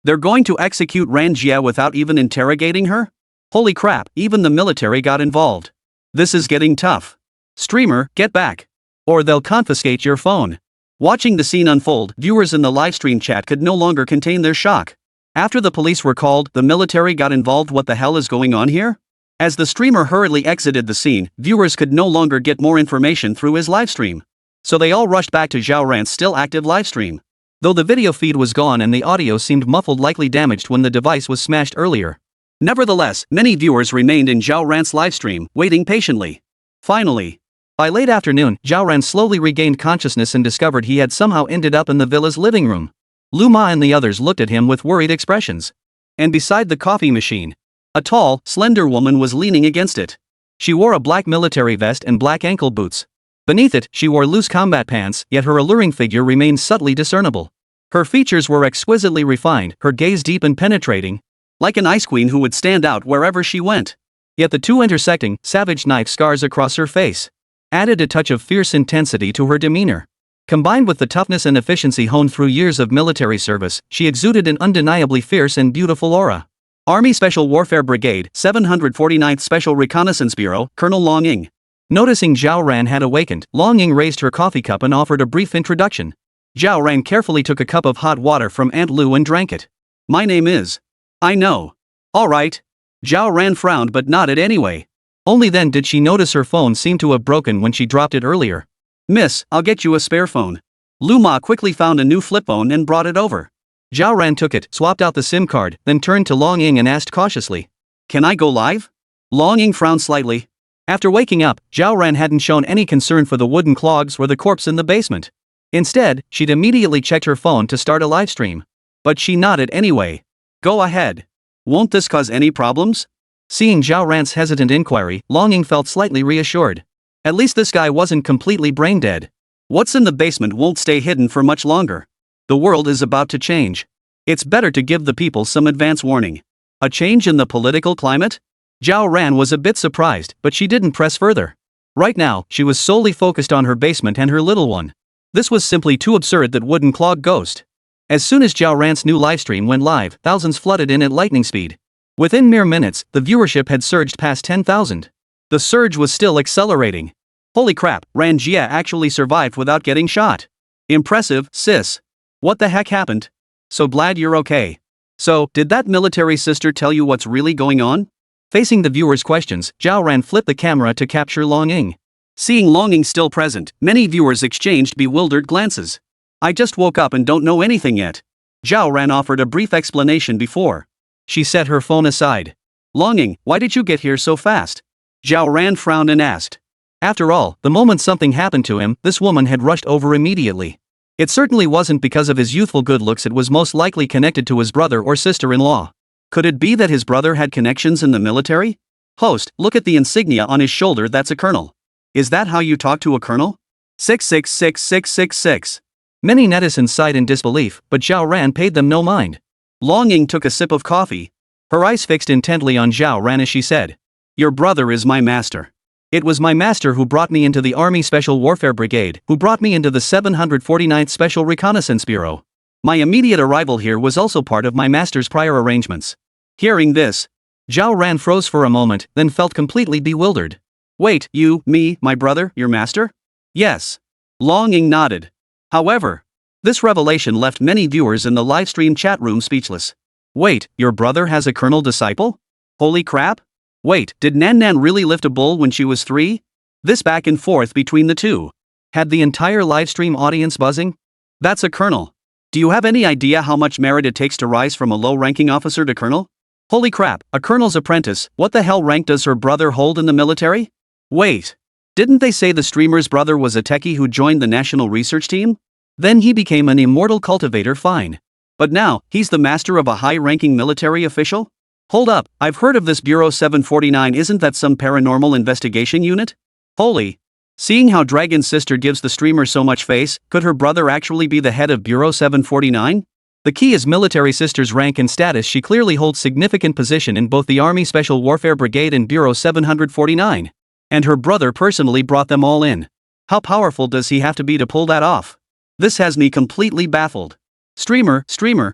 They're going to execute Ran Jia without even interrogating her? Holy crap, even the military got involved. This is getting tough. Streamer, get back. Or they'll confiscate your phone. Watching the scene unfold, viewers in the livestream chat could no longer contain their shock. After the police were called, the military got involved. What the hell is going on here? As the streamer hurriedly exited the scene, viewers could no longer get more information through his livestream. So they all rushed back to Zhao Ran's still active livestream. Though the video feed was gone and the audio seemed muffled, likely damaged when the device was smashed earlier. Nevertheless, many viewers remained in Zhao Ran's livestream, waiting patiently. Finally, by late afternoon, Zhao Ran slowly regained consciousness and discovered he had somehow ended up in the villa's living room. Lu Ma and the others looked at him with worried expressions. And beside the coffee machine, a tall, slender woman was leaning against it. She wore a black military vest and black ankle boots. Beneath it, she wore loose combat pants, yet her alluring figure remained subtly discernible. Her features were exquisitely refined, her gaze deep and penetrating, like an ice queen who would stand out wherever she went. Yet the two intersecting, savage knife scars across her face added a touch of fierce intensity to her demeanor. Combined with the toughness and efficiency honed through years of military service, she exuded an undeniably fierce and beautiful aura. Army Special Warfare Brigade, 749th Special Reconnaissance Bureau, Colonel Long Ying. Noticing Zhao Ran had awakened, Long Ying raised her coffee cup and offered a brief introduction. Zhao Ran carefully took a cup of hot water from Aunt Lu and drank it. My name is. I know. Alright. Zhao Ran frowned but nodded anyway. Only then did she notice her phone seemed to have broken when she dropped it earlier. Miss, I'll get you a spare phone. Lu Ma quickly found a new flip phone and brought it over. Zhao Ran took it, swapped out the SIM card, then turned to Long Ying and asked cautiously, "Can I go live?" Long Ying frowned slightly. After waking up, Zhao Ran hadn't shown any concern for the wooden clogs or the corpse in the basement. Instead, she'd immediately checked her phone to start a livestream. But she nodded anyway. Go ahead. Won't this cause any problems? Seeing Zhao Ran's hesitant inquiry, Long Ying felt slightly reassured. At least this guy wasn't completely brain dead. What's in the basement won't stay hidden for much longer. The world is about to change. It's better to give the people some advance warning. A change in the political climate? Zhao Ran was a bit surprised, but she didn't press further. Right now, she was solely focused on her basement and her little one. This was simply too absurd. That wooden clog ghost. As soon as Zhao Ran's new livestream went live, thousands flooded in at lightning speed. Within mere minutes, the viewership had surged past 10,000. The surge was still accelerating. Holy crap, Ran Jia actually survived without getting shot. Impressive, sis. What the heck happened? So glad you're okay. So, did that military sister tell you what's really going on? Facing the viewers' questions, Zhao Ran flipped the camera to capture Long Ying. Seeing Long Ying still present, many viewers exchanged bewildered glances. I just woke up and don't know anything yet. Zhao Ran offered a brief explanation before she set her phone aside. Long Ying, why did you get here so fast? Zhao Ran frowned and asked. After all, the moment something happened to him, this woman had rushed over immediately. It certainly wasn't because of his youthful good looks. It was most likely connected to his brother or sister-in-law. Could it be that his brother had connections in the military? Host, look at the insignia on his shoulder, that's a colonel. Is that how you talk to a colonel? 666666. Many netizens sighed in disbelief, but Zhao Ran paid them no mind. Long Ying took a sip of coffee. Her eyes fixed intently on Zhao Ran as she said, "Your brother is my master. It was my master who brought me into the Army Special Warfare Brigade, who brought me into the 749th Special Reconnaissance Bureau. My immediate arrival here was also part of my master's prior arrangements." Hearing this, Zhao Ran froze for a moment, then felt completely bewildered. "Wait, me, my brother, your master?" "Yes." Long Ying nodded. However, this revelation left many viewers in the livestream chat room speechless. "Wait, your brother has a colonel disciple? Holy crap! Wait, did Nan Nan really lift a bull when she was 3? This back and forth between the two had the entire livestream audience buzzing. That's a colonel. Do you have any idea how much merit it takes to rise from a low-ranking officer to colonel? Holy crap, a colonel's apprentice, what the hell rank does her brother hold in the military? Wait, didn't they say the streamer's brother was a techie who joined the national research team? Then he became an immortal cultivator, fine. But now, he's the master of a high-ranking military official? Hold up, I've heard of this Bureau 749, isn't that some paranormal investigation unit? Holy. Seeing how Dragon's sister gives the streamer so much face, could her brother actually be the head of Bureau 749? The key is military sister's rank and status. She clearly holds significant position in both the Army Special Warfare Brigade and Bureau 749. And her brother personally brought them all in. How powerful does he have to be to pull that off? This has me completely baffled. Streamer,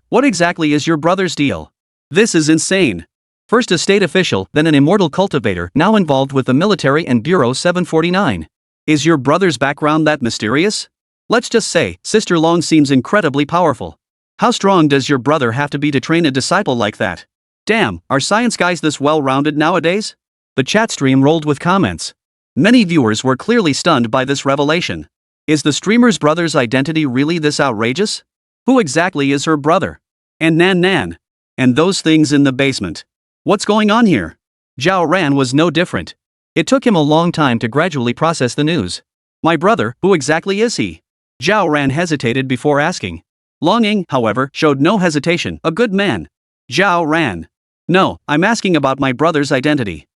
what exactly is your brother's deal? This is insane. First a state official, then an immortal cultivator, now involved with the military and Bureau 749. Is your brother's background that mysterious? Let's just say, Sister Long seems incredibly powerful. How strong does your brother have to be to train a disciple like that? Damn, are science guys this well-rounded nowadays? The chat stream rolled with comments. Many viewers were clearly stunned by this revelation. Is the streamer's brother's identity really this outrageous? Who exactly is her brother? And Nan? And those things in the basement. What's going on here? Zhao Ran was no different. It took him a long time to gradually process the news. My brother, who exactly is he? Zhao Ran hesitated before asking. Long Ying, however, showed no hesitation, a good man. Zhao Ran. No, I'm asking about my brother's identity.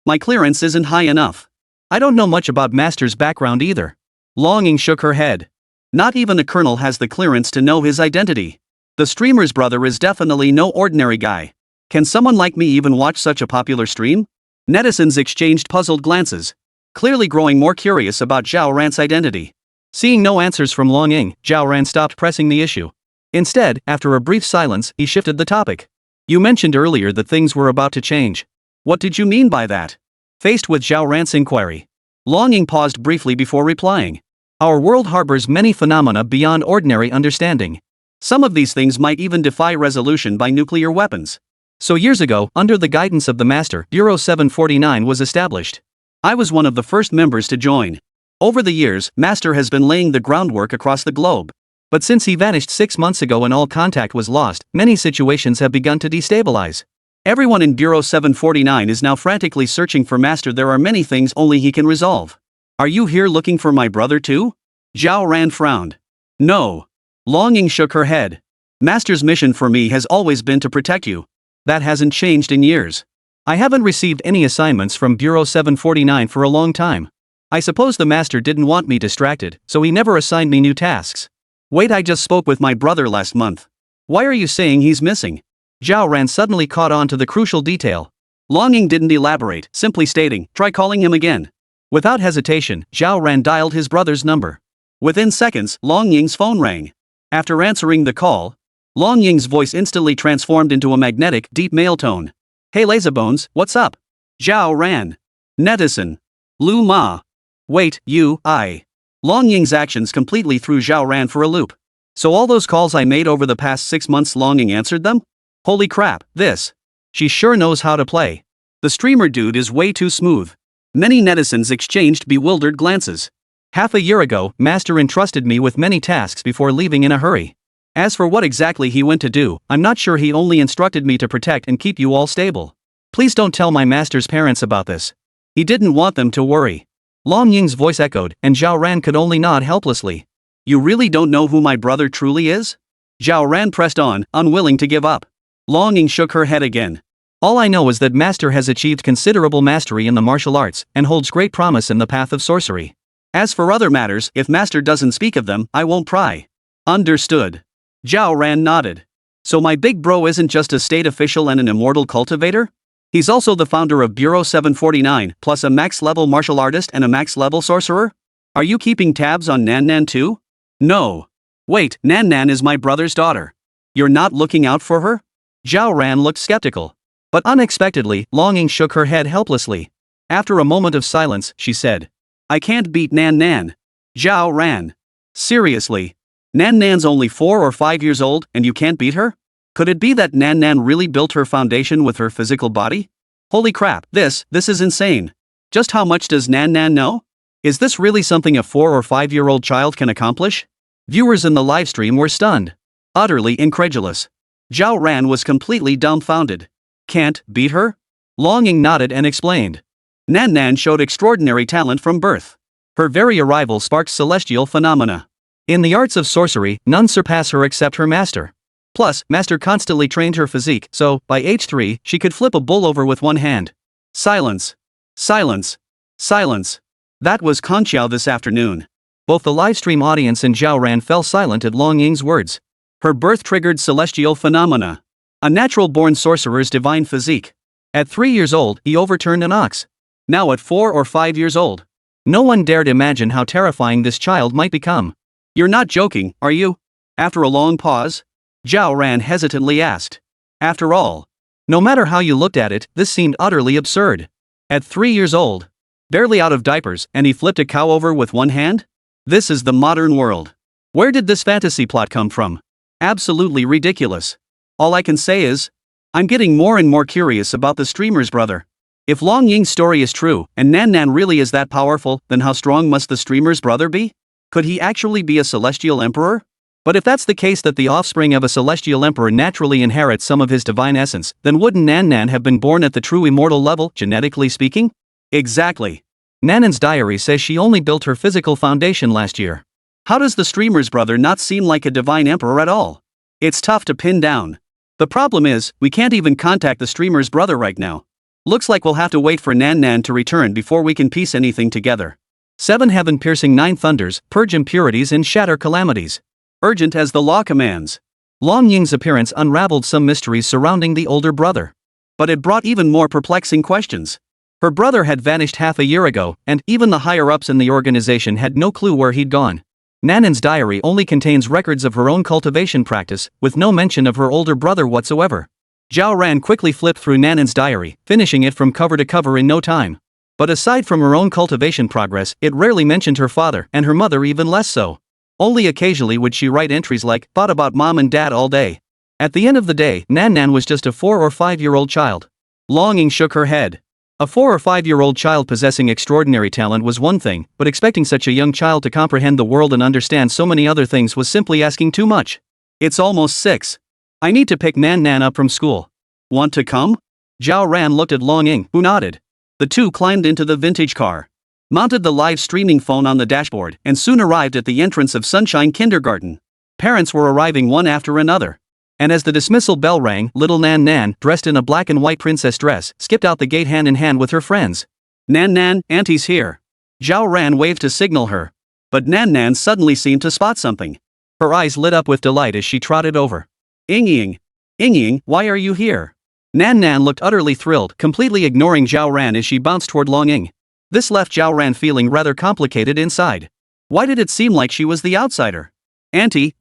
My clearance isn't high enough. I don't know much about Master's background either. Long Ying shook her head. Not even a colonel has the clearance to know his identity. The streamer's brother is definitely no ordinary guy. Can someone like me even watch such a popular stream? Netizens exchanged puzzled glances, clearly growing more curious about Zhao Ran's identity. Seeing no answers from Long Ying, Zhao Ran stopped pressing the issue. Instead, after a brief silence, he shifted the topic. You mentioned earlier that things were about to change. What did you mean by that? Faced with Zhao Ran's inquiry, Long Ying paused briefly before replying. Our world harbors many phenomena beyond ordinary understanding. Some of these things might even defy resolution by nuclear weapons. So years ago, under the guidance of the Master, Bureau 749 was established. I was one of the first members to join. Over the years, Master has been laying the groundwork across the globe. But since he vanished 6 months ago and all contact was lost, many situations have begun to destabilize. Everyone in Bureau 749 is now frantically searching for Master. There are many things only he can resolve. Are you here looking for my brother too? Zhao Ran frowned. No. Long Ying shook her head. Master's mission for me has always been to protect you. That hasn't changed in years. I haven't received any assignments from Bureau 749 for a long time. I suppose the Master didn't want me distracted, so he never assigned me new tasks. Wait, I just spoke with my brother last month. Why are you saying he's missing? Zhao Ran suddenly caught on to the crucial detail. Long Ying didn't elaborate, simply stating, try calling him again. Without hesitation, Zhao Ran dialed his brother's number. Within seconds, Long Ying's phone rang. After answering the call, Long Ying's voice instantly transformed into a magnetic, deep male tone. Hey Lazybones, what's up? Zhao Ran. Netizen. Lu Ma. Wait, I. Long Ying's actions completely threw Zhao Ran for a loop. So all those calls I made over the past 6 months, Long Ying answered them? Holy crap, she sure knows how to play. The streamer dude is way too smooth. Many netizens exchanged bewildered glances. Half a year ago, Master entrusted me with many tasks before leaving in a hurry. As for what exactly he went to do, I'm not sure. He only instructed me to protect and keep you all stable. Please don't tell my Master's parents about this. He didn't want them to worry. Long Ying's voice echoed, and Zhao Ran could only nod helplessly. You really don't know who my brother truly is? Zhao Ran pressed on, unwilling to give up. Long Ying shook her head again. All I know is that Master has achieved considerable mastery in the martial arts and holds great promise in the path of sorcery. As for other matters, if Master doesn't speak of them, I won't pry. Understood. Zhao Ran nodded. So my big bro isn't just a state official and an immortal cultivator? He's also the founder of Bureau 749, plus a max-level martial artist and a max-level sorcerer? Are you keeping tabs on Nan Nan too? No. Wait, Nan Nan is my brother's daughter. You're not looking out for her? Zhao Ran looked skeptical. But unexpectedly, Longing shook her head helplessly. After a moment of silence, she said, I can't beat Nan Nan. Zhao Ran. Seriously? Nan Nan's only 4 or 5 years old, and you can't beat her? Could it be that Nan Nan really built her foundation with her physical body? Holy crap, this is insane. Just how much does Nan Nan know? Is this really something a 4 or 5-year-old child can accomplish? Viewers in the livestream were stunned. Utterly incredulous. Zhao Ran was completely dumbfounded. Can't beat her? Longing nodded and explained. Nan Nan showed extraordinary talent from birth. Her very arrival sparked celestial phenomena. In the arts of sorcery, none surpass her except her master. Plus, Master constantly trained her physique, so, by age 3, she could flip a bull over with one hand. Silence. Silence. Silence. That was Conqiao this afternoon. Both the livestream audience and Zhao Ran fell silent at Long Ying's words. Her birth triggered celestial phenomena. A natural-born sorcerer's divine physique. At 3 years old, he overturned an ox. Now at 4 or 5 years old. No one dared imagine how terrifying this child might become. You're not joking, are you? After a long pause, Zhao Ran hesitantly asked. After all, no matter how you looked at it, this seemed utterly absurd. At 3 years old, barely out of diapers, and he flipped a cow over with one hand? This is the modern world. Where did this fantasy plot come from? Absolutely ridiculous. All I can say is, I'm getting more and more curious about the streamer's brother. If Long Ying's story is true, and Nan Nan really is that powerful, then how strong must the streamer's brother be? Could he actually be a celestial emperor? But if that's the case, that the offspring of a celestial emperor naturally inherits some of his divine essence, then wouldn't Nan Nan have been born at the true immortal level, genetically speaking? Exactly. Nanan's diary says she only built her physical foundation last year. How does the streamer's brother not seem like a divine emperor at all? It's tough to pin down. The problem is, we can't even contact the streamer's brother right now. Looks like we'll have to wait for Nan Nan to return before we can piece anything together. 7 heaven-piercing 9 thunders, purge impurities and shatter calamities. Urgent as the law commands. Long Ying's appearance unraveled some mysteries surrounding the older brother. But it brought even more perplexing questions. Her brother had vanished half a year ago, and even the higher-ups in the organization had no clue where he'd gone. Nanan's diary only contains records of her own cultivation practice, with no mention of her older brother whatsoever. Zhao Ran quickly flipped through Nanan's diary, finishing it from cover to cover in no time. But aside from her own cultivation progress, it rarely mentioned her father, and her mother even less so. Only occasionally would she write entries like, thought about mom and dad all day. At the end of the day, Nan Nan was just a 4 or 5-year-old child. Longing shook her head. A 4 or 5-year-old child possessing extraordinary talent was one thing, but expecting such a young child to comprehend the world and understand so many other things was simply asking too much. It's almost 6. I need to pick Nan Nan up from school. Want to come? Zhao Ran looked at Longing, who nodded. The two climbed into the vintage car, mounted the live streaming phone on the dashboard, and soon arrived at the entrance of Sunshine Kindergarten. Parents were arriving one after another. And as the dismissal bell rang, little Nan Nan, dressed in a black and white princess dress, skipped out the gate hand in hand with her friends. Nan Nan, Auntie's here. Zhao Ran waved to signal her. But Nan Nan suddenly seemed to spot something. Her eyes lit up with delight as she trotted over. Ying Ying, why are you here? Nan Nan looked utterly thrilled, completely ignoring Zhao Ran as she bounced toward Longing. This left Zhao Ran feeling rather complicated inside. Why did it seem like she was the outsider? Auntie.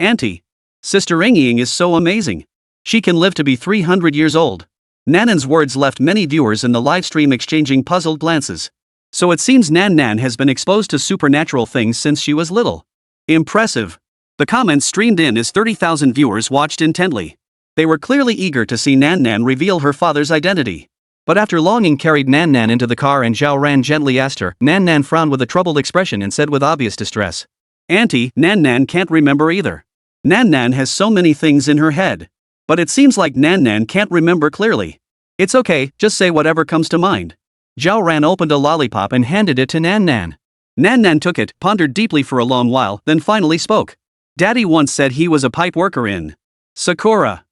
Sister Ying is so amazing. She can live to be 300 years old. Nanan's words left many viewers in the livestream exchanging puzzled glances. So it seems Nan Nan has been exposed to supernatural things since she was little. Impressive. The comments streamed in as 30,000 viewers watched intently. They were clearly eager to see Nan Nan reveal her father's identity. But after Longing carried Nan Nan into the car and Zhao Ran gently asked her, Nan Nan frowned with a troubled expression and said with obvious distress. Auntie, Nan Nan can't remember either. Nan Nan has so many things in her head. But it seems like Nan Nan can't remember clearly. It's okay, just say whatever comes to mind. Zhao Ran opened a lollipop and handed it to Nan Nan. Nan Nan took it, pondered deeply for a long while, then finally spoke. Daddy once said he was a pipe worker in Sakura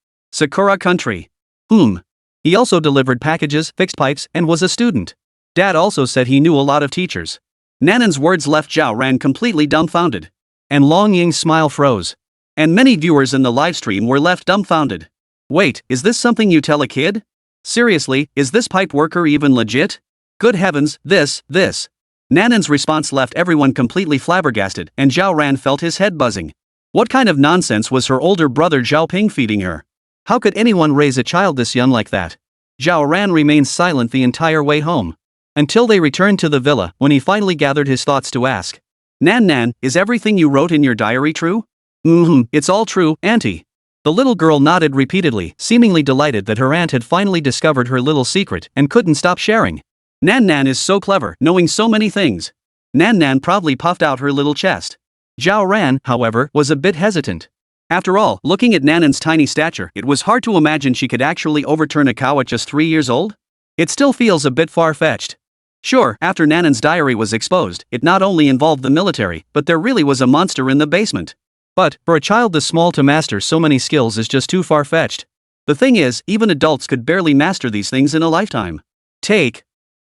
country. He also delivered packages, fixed pipes, and was a student. Dad also said he knew a lot of teachers. Nanan's words left Zhao Ran completely dumbfounded. And Long Ying's smile froze. And many viewers in the livestream were left dumbfounded. Wait, is this something you tell a kid? Seriously, is this pipe worker even legit? Good heavens, this. Nanan's response left everyone completely flabbergasted, and Zhao Ran felt his head buzzing. What kind of nonsense was her older brother Zhao Ping feeding her? How could anyone raise a child this young like that? Zhao Ran remained silent the entire way home. Until they returned to the villa, when he finally gathered his thoughts to ask. Nan, is everything you wrote in your diary true? It's all true, Auntie. The little girl nodded repeatedly, seemingly delighted that her aunt had finally discovered her little secret and couldn't stop sharing. Nan is so clever, knowing so many things. Nan proudly puffed out her little chest. Zhao Ran, however, was a bit hesitant. After all, looking at Nanan's tiny stature, it was hard to imagine she could actually overturn a cow at just 3 years old. It still feels a bit far-fetched. Sure, after Nanan's diary was exposed, it not only involved the military, but there really was a monster in the basement. But, for a child this small to master so many skills is just too far-fetched. The thing is, even adults could barely master these things in a lifetime.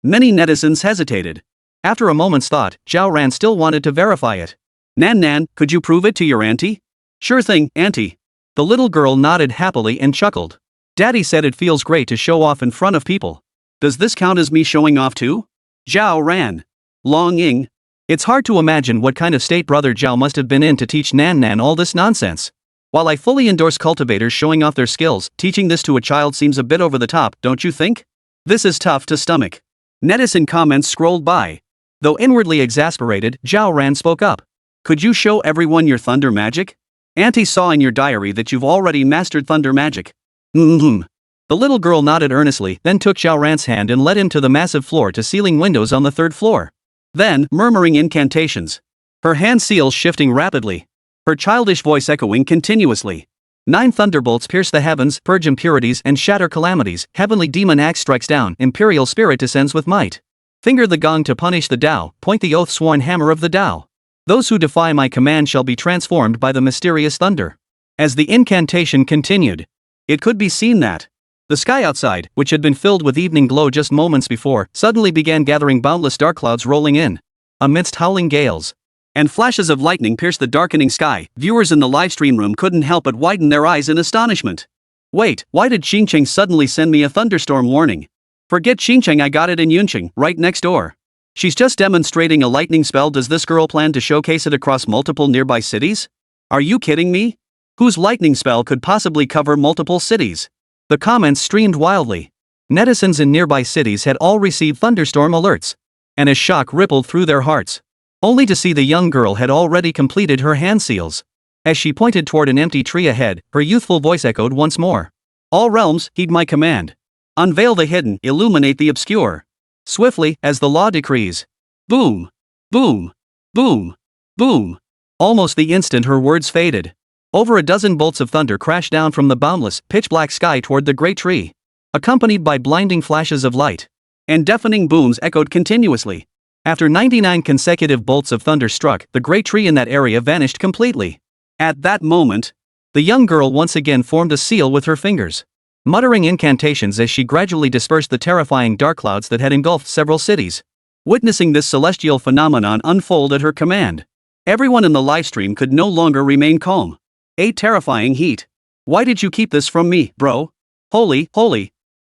Many netizens hesitated. After a moment's thought, Zhao Ran still wanted to verify it. Nan, could you prove it to your auntie? Sure thing, Auntie. The little girl nodded happily and chuckled. Daddy said it feels great to show off in front of people. Does this count as me showing off too? Zhao Ran. Long Ying. It's hard to imagine what kind of state brother Zhao must have been in to teach Nan all this nonsense. While I fully endorse cultivators showing off their skills, teaching this to a child seems a bit over the top, don't you think? This is tough to stomach. Netizen comments scrolled by. Though inwardly exasperated, Zhao Ran spoke up. Could you show everyone your thunder magic? Auntie saw in your diary that you've already mastered thunder magic. The little girl nodded earnestly, then took Zhao Ran's hand and led him to the massive floor-to-ceiling windows on the 3rd floor. Then, murmuring incantations. Her hand seals shifting rapidly. Her childish voice echoing continuously. 9 thunderbolts pierce the heavens, purge impurities and shatter calamities. Heavenly demon axe strikes down, imperial spirit descends with might. Finger the gong to punish the Tao, point the oath-sworn hammer of the Tao. Those who defy my command shall be transformed by the mysterious thunder. As the incantation continued, it could be seen that the sky outside, which had been filled with evening glow just moments before, suddenly began gathering boundless dark clouds rolling in. Amidst howling gales and flashes of lightning pierced the darkening sky, viewers in the livestream room couldn't help but widen their eyes in astonishment. Wait, why did Xingcheng suddenly send me a thunderstorm warning? Forget Xingcheng, I got it in Yuncheng, right next door. She's just demonstrating a lightning spell. Does this girl plan to showcase it across multiple nearby cities? Are you kidding me? Whose lightning spell could possibly cover multiple cities? The comments streamed wildly. Netizens in nearby cities had all received thunderstorm alerts. And a shock rippled through their hearts. Only to see the young girl had already completed her hand seals. As she pointed toward an empty tree ahead, her youthful voice echoed once more. All realms, heed my command. Unveil the hidden, illuminate the obscure. Swiftly, as the law decrees. Boom! Boom! Boom! Boom! Almost the instant her words faded, over a dozen bolts of thunder crashed down from the boundless, pitch-black sky toward the great tree, accompanied by blinding flashes of light. And deafening booms echoed continuously. After 99 consecutive bolts of thunder struck, the great tree in that area vanished completely. At that moment, the young girl once again formed a seal with her fingers, muttering incantations as she gradually dispersed the terrifying dark clouds that had engulfed several cities. Witnessing this celestial phenomenon unfold at her command, everyone in the livestream could no longer remain calm. A terrifying heat. Why did you keep this from me, bro? Holy.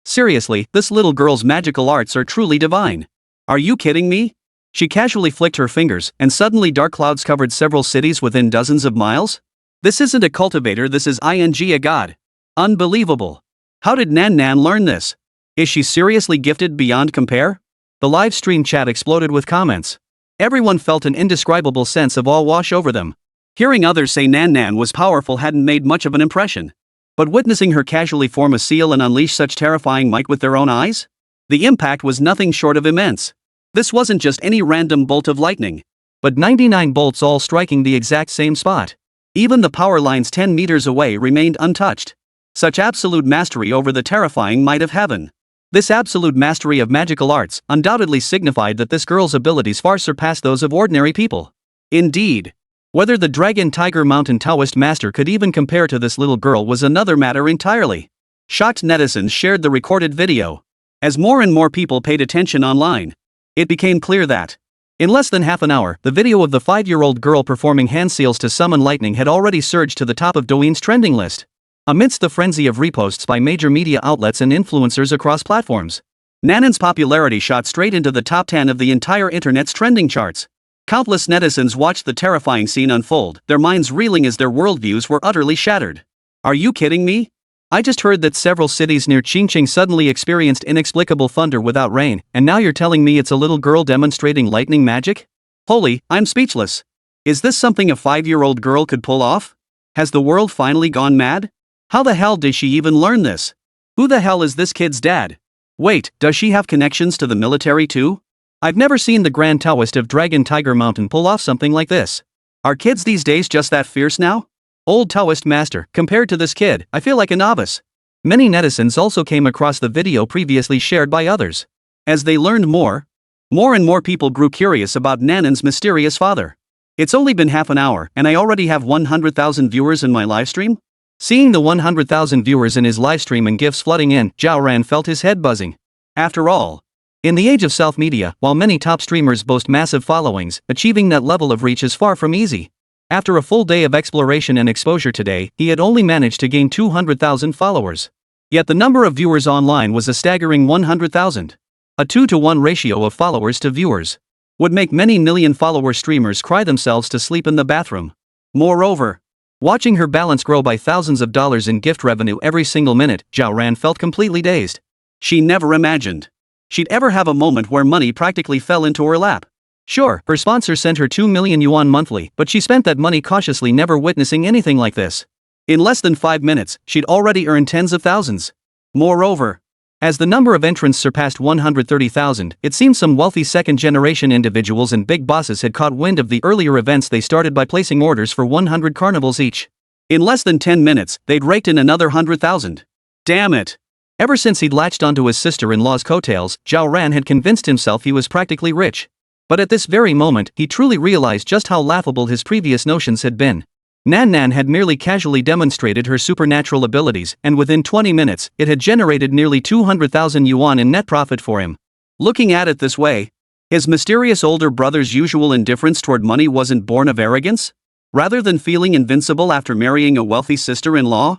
Seriously, this little girl's magical arts are truly divine. Are you kidding me? She casually flicked her fingers, and suddenly dark clouds covered several cities within dozens of miles? This isn't a cultivator, this is a god. Unbelievable. How did Nan learn this? Is she seriously gifted beyond compare? The live stream chat exploded with comments. Everyone felt an indescribable sense of awe wash over them. Hearing others say Nan was powerful hadn't made much of an impression. But witnessing her casually form a seal and unleash such terrifying might with their own eyes? The impact was nothing short of immense. This wasn't just any random bolt of lightning, but 99 bolts all striking the exact same spot. Even the power lines 10 meters away remained untouched. Such absolute mastery over the terrifying might of heaven. This absolute mastery of magical arts undoubtedly signified that this girl's abilities far surpassed those of ordinary people. Indeed, whether the Dragon Tiger Mountain Taoist master could even compare to this little girl was another matter entirely. Shocked netizens shared the recorded video. As more and more people paid attention online, it became clear that, in less than half an hour, the video of the 5-year-old girl performing hand seals to summon lightning had already surged to the top of Douyin's trending list. Amidst the frenzy of reposts by major media outlets and influencers across platforms, Nanan's popularity shot straight into the top 10 of the entire internet's trending charts. Countless netizens watched the terrifying scene unfold, their minds reeling as their worldviews were utterly shattered. Are you kidding me? I just heard that several cities near Qingqing suddenly experienced inexplicable thunder without rain, and now you're telling me it's a little girl demonstrating lightning magic? Holy, I'm speechless. Is this something a 5-year-old girl could pull off? Has the world finally gone mad? How the hell did she even learn this? Who the hell is this kid's dad? Wait, does she have connections to the military too? I've never seen the Grand Taoist of Dragon Tiger Mountain pull off something like this. Are kids these days just that fierce now? Old Taoist master, compared to this kid, I feel like a novice. Many netizens also came across the video previously shared by others. As they learned more and more people grew curious about Nanan's mysterious father. It's only been half an hour, and I already have 100,000 viewers in my livestream? Seeing the 100,000 viewers in his livestream and gifts flooding in, Zhao Ran felt his head buzzing. After all, in the age of self-media, while many top streamers boast massive followings, achieving that level of reach is far from easy. After a full day of exploration and exposure today, he had only managed to gain 200,000 followers. Yet the number of viewers online was a staggering 100,000. A 2-to-1 ratio of followers to viewers would make many million-follower streamers cry themselves to sleep in the bathroom. Moreover, watching her balance grow by thousands of dollars in gift revenue every single minute, Zhao Ran felt completely dazed. She never imagined she'd ever have a moment where money practically fell into her lap. Sure, her sponsor sent her 2 million yuan monthly, but she spent that money cautiously, never witnessing anything like this. In less than 5 minutes, she'd already earned tens of thousands. Moreover, as the number of entrants surpassed 130,000, it seemed some wealthy second-generation individuals and big bosses had caught wind of the earlier events. They started by placing orders for 100 carnivals each. In less than 10 minutes, they'd raked in another 100,000. Damn it! Ever since he'd latched onto his sister-in-law's coattails, Zhao Ran had convinced himself he was practically rich. But at this very moment, he truly realized just how laughable his previous notions had been. Nan had merely casually demonstrated her supernatural abilities, and within 20 minutes, it had generated nearly 200,000 yuan in net profit for him. Looking at it this way, his mysterious older brother's usual indifference toward money wasn't born of arrogance? Rather than feeling invincible after marrying a wealthy sister-in-law?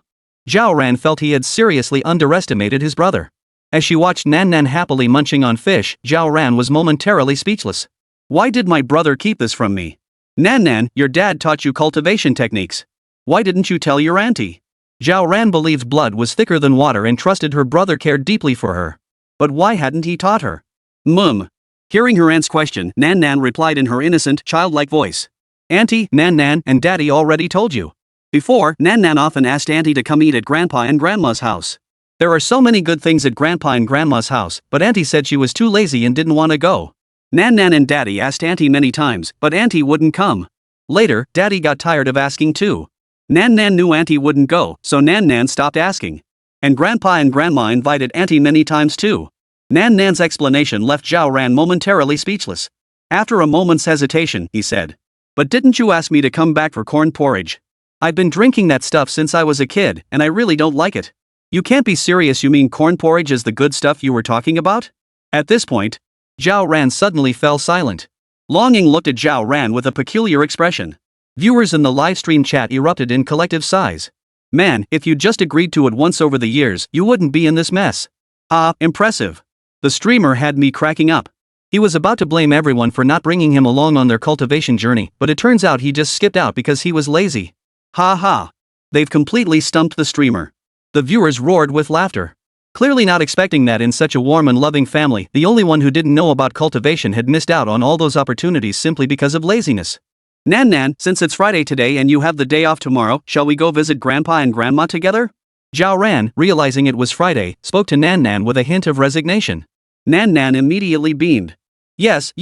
Zhao Ran felt he had seriously underestimated his brother. As she watched Nan happily munching on fish, Zhao Ran was momentarily speechless. Why did my brother keep this from me? Nan, your dad taught you cultivation techniques. Why didn't you tell your auntie? Zhao Ran believed blood was thicker than water and trusted her brother cared deeply for her. But why hadn't he taught her? Hearing her aunt's question, Nan replied in her innocent, childlike voice. Auntie, Nan, and Daddy already told you. Before, Nan often asked Auntie to come eat at Grandpa and Grandma's house. There are so many good things at Grandpa and Grandma's house, but Auntie said she was too lazy and didn't want to go. Nan and Daddy asked Auntie many times, but Auntie wouldn't come. Later, Daddy got tired of asking too. Nan knew Auntie wouldn't go, so Nan stopped asking. And Grandpa and Grandma invited Auntie many times too. Nan's explanation left Zhao Ran momentarily speechless. After a moment's hesitation, he said, "But didn't you ask me to come back for corn porridge? I've been drinking that stuff since I was a kid, and I really don't like it." You can't be serious. You mean corn porridge is the good stuff you were talking about? At this point, Zhao Ran suddenly fell silent. Longing looked at Zhao Ran with a peculiar expression. Viewers in the livestream chat erupted in collective sighs. Man, if you'd just agreed to it once over the years, you wouldn't be in this mess. Ah, impressive. The streamer had me cracking up. He was about to blame everyone for not bringing him along on their cultivation journey, but it turns out he just skipped out because he was lazy. Ha ha. They've completely stumped the streamer. The viewers roared with laughter. Clearly not expecting that in such a warm and loving family, the only one who didn't know about cultivation had missed out on all those opportunities simply because of laziness. Nan, since it's Friday today and you have the day off tomorrow, shall we go visit Grandpa and Grandma together? Zhao Ran, realizing it was Friday, spoke to Nan with a hint of resignation. Nan immediately beamed. Yes.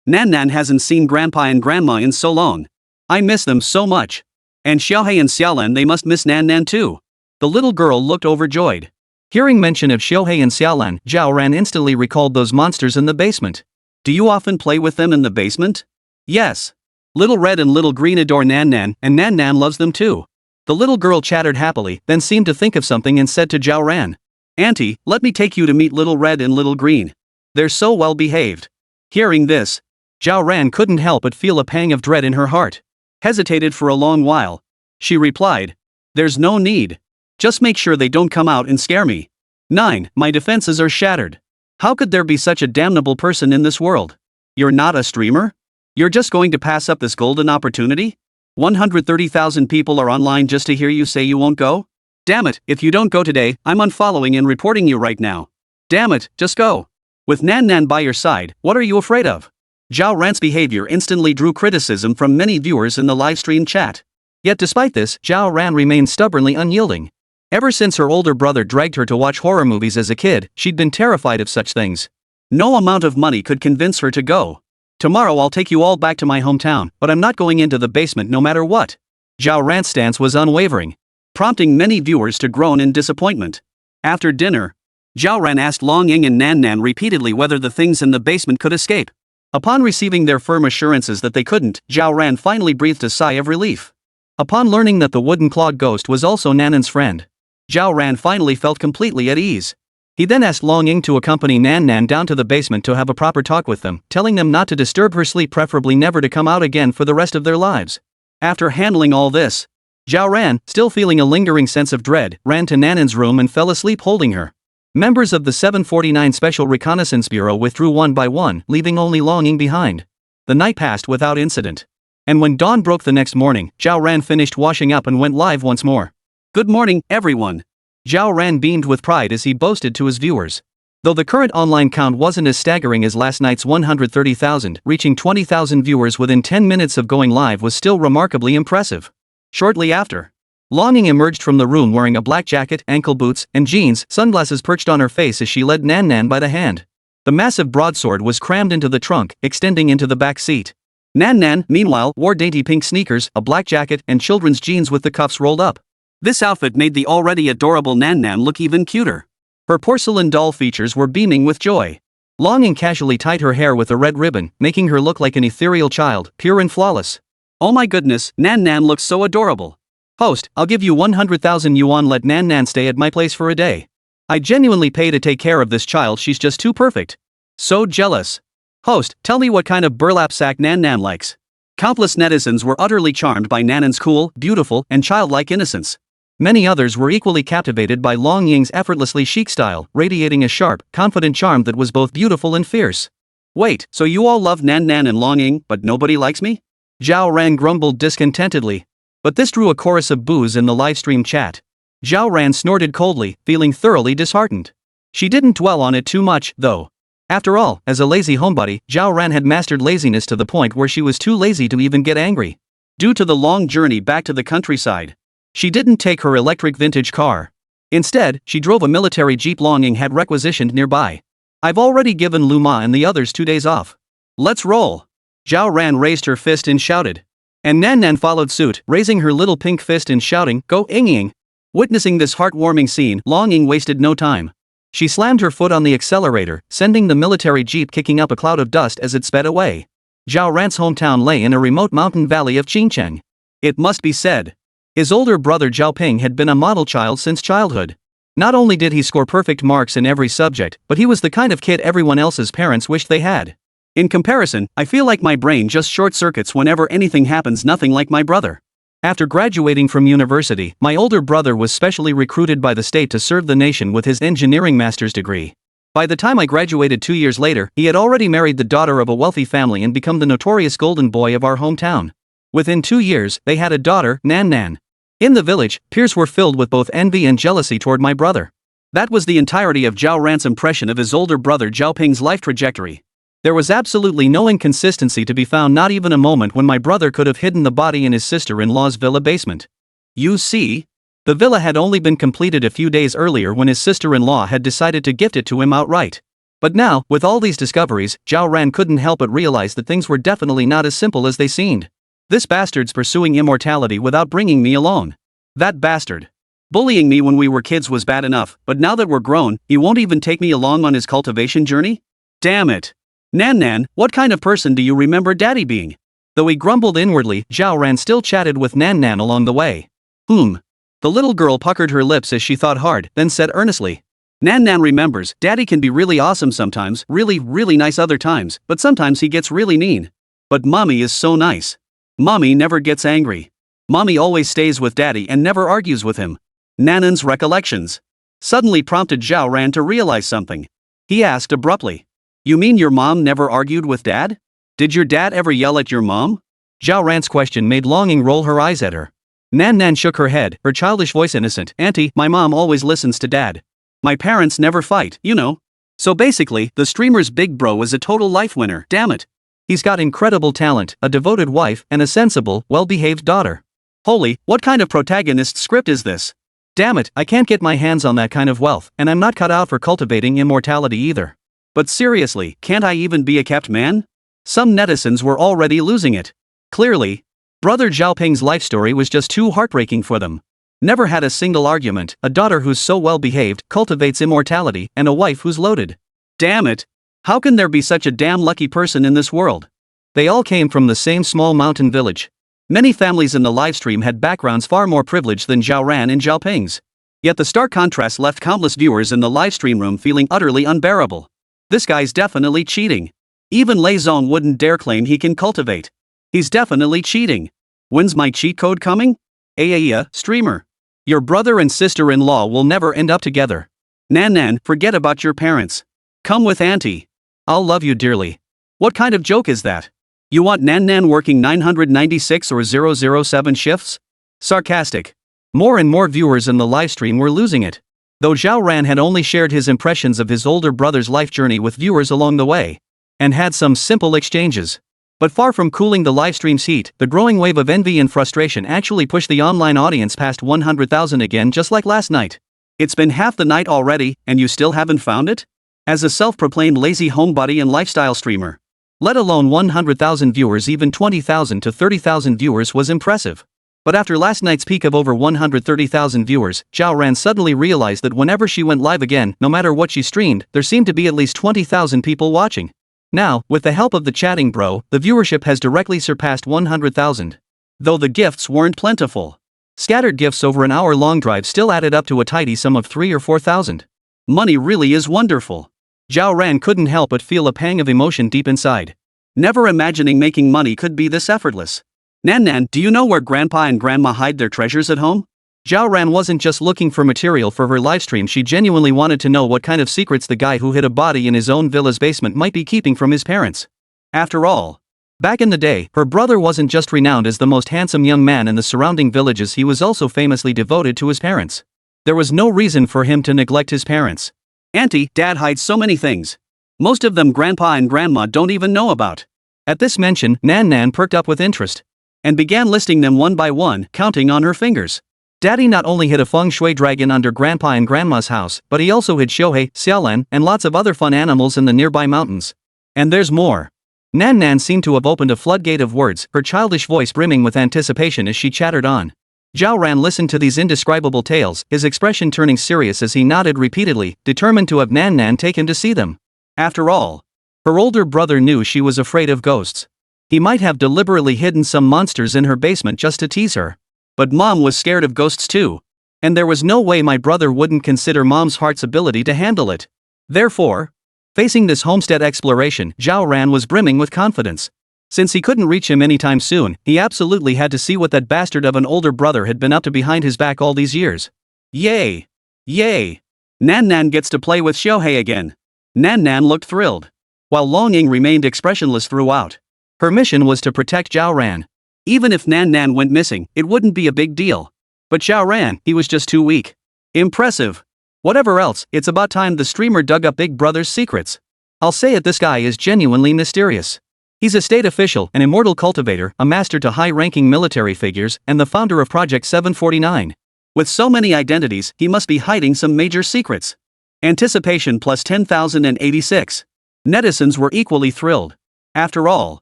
Nan hasn't seen Grandpa and Grandma in so long. I miss them so much. And Xiaohei and Xiaolan, they must miss Nan too. The little girl looked overjoyed. Hearing mention of Xiaohei and Xiaolan, Zhao Ran instantly recalled those monsters in the basement. Do you often play with them in the basement? Yes. Little Red and Little Green adore Nan, and Nan loves them too. The little girl chattered happily, then seemed to think of something and said to Zhao Ran, "Auntie, let me take you to meet Little Red and Little Green. They're so well behaved." Hearing this, Zhao Ran couldn't help but feel a pang of dread in her heart. Hesitated for a long while. She replied, "There's no need. Just make sure they don't come out and scare me. 9. My defenses are shattered. How could there be such a damnable person in this world? You're not a streamer? You're just going to pass up this golden opportunity? 130,000 people are online just to hear you say you won't go? Damn it, if you don't go today, I'm unfollowing and reporting you right now. Damn it, just go. With Nan Nan by your side, what are you afraid of?" Zhao Ran's behavior instantly drew criticism from many viewers in the livestream chat. Yet despite this, Zhao Ran remained stubbornly unyielding. Ever since her older brother dragged her to watch horror movies as a kid, she'd been terrified of such things. No amount of money could convince her to go. "Tomorrow I'll take you all back to my hometown, but I'm not going into the basement no matter what." Zhao Ran's stance was unwavering, prompting many viewers to groan in disappointment. After dinner, Zhao Ran asked Long Ying and Nan Nan repeatedly whether the things in the basement could escape. Upon receiving their firm assurances that they couldn't, Zhao Ran finally breathed a sigh of relief. Upon learning that the wooden clawed ghost was also Nanan's friend, Zhao Ran finally felt completely at ease. He then asked Long Ying to accompany Nan Nan down to the basement to have a proper talk with them, telling them not to disturb her sleep, preferably never to come out again for the rest of their lives. After handling all this, Zhao Ran, still feeling a lingering sense of dread, ran to Nanan's room and fell asleep holding her. Members of the 749 Special Reconnaissance Bureau withdrew one by one, leaving only Long Ying behind. The night passed without incident. And when dawn broke the next morning, Zhao Ran finished washing up and went live once more. "Good morning, everyone." Zhao Ran beamed with pride as he boasted to his viewers. Though the current online count wasn't as staggering as last night's 130,000, reaching 20,000 viewers within 10 minutes of going live was still remarkably impressive. Shortly after, Long Ying emerged from the room wearing a black jacket, ankle boots, and jeans, sunglasses perched on her face as she led Nan Nan by the hand. The massive broadsword was crammed into the trunk, extending into the back seat. Nan Nan, meanwhile, wore dainty pink sneakers, a black jacket, and children's jeans with the cuffs rolled up. This outfit made the already adorable Nan Nan look even cuter. Her porcelain doll features were beaming with joy. Long Ying casually tied her hair with a red ribbon, making her look like an ethereal child, pure and flawless. "Oh my goodness, Nan Nan looks so adorable. Host, I'll give you 100,000 yuan, let Nan Nan stay at my place for a day. I genuinely pay to take care of this child, she's just too perfect. So jealous. Host, tell me what kind of burlap sack Nan Nan likes." Countless netizens were utterly charmed by Nanan's cool, beautiful, and childlike innocence. Many others were equally captivated by Long Ying's effortlessly chic style, radiating a sharp, confident charm that was both beautiful and fierce. "Wait, so you all love Nan Nan and Long Ying, but nobody likes me?" Zhao Ran grumbled discontentedly. But this drew a chorus of boos in the livestream chat. Zhao Ran snorted coldly, feeling thoroughly disheartened. She didn't dwell on it too much, though. After all, as a lazy homebody, Zhao Ran had mastered laziness to the point where she was too lazy to even get angry. Due to the long journey back to the countryside, she didn't take her electric vintage car. Instead, she drove a military jeep Long Ying had requisitioned nearby. "I've already given Lu Ma and the others 2 days off. Let's roll." Zhao Ran raised her fist and shouted. And Nan Nan followed suit, raising her little pink fist and shouting, "Go Ying Ying." Witnessing this heartwarming scene, Long Ying wasted no time. She slammed her foot on the accelerator, sending the military jeep kicking up a cloud of dust as it sped away. Zhao Ran's hometown lay in a remote mountain valley of Qingcheng. It must be said, his older brother Zhao Ping had been a model child since childhood. Not only did he score perfect marks in every subject, but he was the kind of kid everyone else's parents wished they had. In comparison, I feel like my brain just short-circuits whenever anything happens, nothing like my brother. After graduating from university, my older brother was specially recruited by the state to serve the nation with his engineering master's degree. By the time I graduated 2 years later, he had already married the daughter of a wealthy family and become the notorious golden boy of our hometown. Within 2 years, they had a daughter, Nan Nan. In the village, peers were filled with both envy and jealousy toward my brother. That was the entirety of Zhao Ran's impression of his older brother Zhao Ping's life trajectory. There was absolutely no inconsistency to be found, not even a moment when my brother could have hidden the body in his sister-in-law's villa basement. You see? The villa had only been completed a few days earlier when his sister-in-law had decided to gift it to him outright. But now, with all these discoveries, Zhao Ran couldn't help but realize that things were definitely not as simple as they seemed. This bastard's pursuing immortality without bringing me along. That bastard. Bullying me when we were kids was bad enough, but now that we're grown, he won't even take me along on his cultivation journey? Damn it. Nan Nan, what kind of person do you remember Daddy being? Though he grumbled inwardly, Zhao Ran still chatted with Nan Nan along the way. The little girl puckered her lips as she thought hard, then said earnestly. Nan Nan remembers, Daddy can be really awesome sometimes, really nice other times, but sometimes he gets really mean. But Mommy is so nice. Mommy never gets angry. Mommy always stays with Daddy and never argues with him. Nanan's recollections suddenly prompted Zhao Ran to realize something. He asked abruptly. You mean your mom never argued with Dad? Did your dad ever yell at your mom? Zhao Ran's question made Longing roll her eyes at her. Nan Nan shook her head, her childish voice innocent. Auntie, my mom always listens to Dad. My parents never fight, you know. So basically, the streamer's big bro is a total life winner, damn it. He's got incredible talent, a devoted wife, and a sensible, well-behaved daughter. Holy, what kind of protagonist script is this? Damn it, I can't get my hands on that kind of wealth, and I'm not cut out for cultivating immortality either. But seriously, can't I even be a capped man? Some netizens were already losing it. Clearly, Brother Zhaoping's life story was just too heartbreaking for them. Never had a single argument, a daughter who's so well behaved, cultivates immortality, and a wife who's loaded. Damn it! How can there be such a damn lucky person in this world? They all came from the same small mountain village. Many families in the livestream had backgrounds far more privileged than Zhao Ran and Zhaoping's. Yet the stark contrast left countless viewers in the livestream room feeling utterly unbearable. This guy's definitely cheating. Even Lei Zong wouldn't dare claim he can cultivate. He's definitely cheating. When's my cheat code coming? Aya, streamer. Your brother and sister-in-law will never end up together. Nan Nan, forget about your parents. Come with Auntie. I'll love you dearly. What kind of joke is that? You want Nan Nan working 996 or 007 shifts? Sarcastic. More and more viewers in the livestream were losing it. Though Zhao Ran had only shared his impressions of his older brother's life journey with viewers along the way, and had some simple exchanges. But far from cooling the livestream's heat, the growing wave of envy and frustration actually pushed the online audience past 100,000 again, just like last night. It's been half the night already, and you still haven't found it? As a self-proclaimed lazy homebody and lifestyle streamer, let alone 100,000 viewers, even 20,000 to 30,000 viewers was impressive. But after last night's peak of over 130,000 viewers, Zhao Ran suddenly realized that whenever she went live again, no matter what she streamed, there seemed to be at least 20,000 people watching. Now, with the help of the chatting bro, the viewership has directly surpassed 100,000. Though the gifts weren't plentiful. Scattered gifts over an hour-long drive still added up to a tidy sum of 3,000 or 4,000. Money really is wonderful. Zhao Ran couldn't help but feel a pang of emotion deep inside. Never imagining making money could be this effortless. Nan Nan, do you know where Grandpa and Grandma hide their treasures at home? Zhao Ran wasn't just looking for material for her livestream, she genuinely wanted to know what kind of secrets the guy who hid a body in his own villa's basement might be keeping from his parents. After all, back in the day, her brother wasn't just renowned as the most handsome young man in the surrounding villages, he was also famously devoted to his parents. There was no reason for him to neglect his parents. Auntie, Dad hides so many things. Most of them Grandpa and Grandma don't even know about. At this mention, Nan Nan perked up with interest and began listing them one by one, counting on her fingers. Daddy not only hid a feng shui dragon under Grandpa and Grandma's house, but he also hid Shohei, Xiaolan, and lots of other fun animals in the nearby mountains. And there's more. Nan Nan seemed to have opened a floodgate of words, her childish voice brimming with anticipation as she chattered on. Zhao Ran listened to these indescribable tales, his expression turning serious as he nodded repeatedly, determined to have Nan Nan take him to see them. After all, her older brother knew she was afraid of ghosts. He might have deliberately hidden some monsters in her basement just to tease her. But Mom was scared of ghosts too. And there was no way my brother wouldn't consider Mom's heart's ability to handle it. Therefore, facing this homestead exploration, Zhao Ran was brimming with confidence. Since he couldn't reach him anytime soon, he absolutely had to see what that bastard of an older brother had been up to behind his back all these years. Yay! Yay! Nan Nan gets to play with Shohei again. Nan Nan looked thrilled, while Longing remained expressionless throughout. Her mission was to protect Zhao Ran. Even if Nan Nan went missing, it wouldn't be a big deal. But Zhao Ran, he was just too weak. Impressive. Whatever else, it's about time the streamer dug up Big Brother's secrets. I'll say it, this guy is genuinely mysterious. He's a state official, an immortal cultivator, a master to high-ranking military figures, and the founder of Project 749. With so many identities, he must be hiding some major secrets. Anticipation plus 10,086. Netizens were equally thrilled. After all,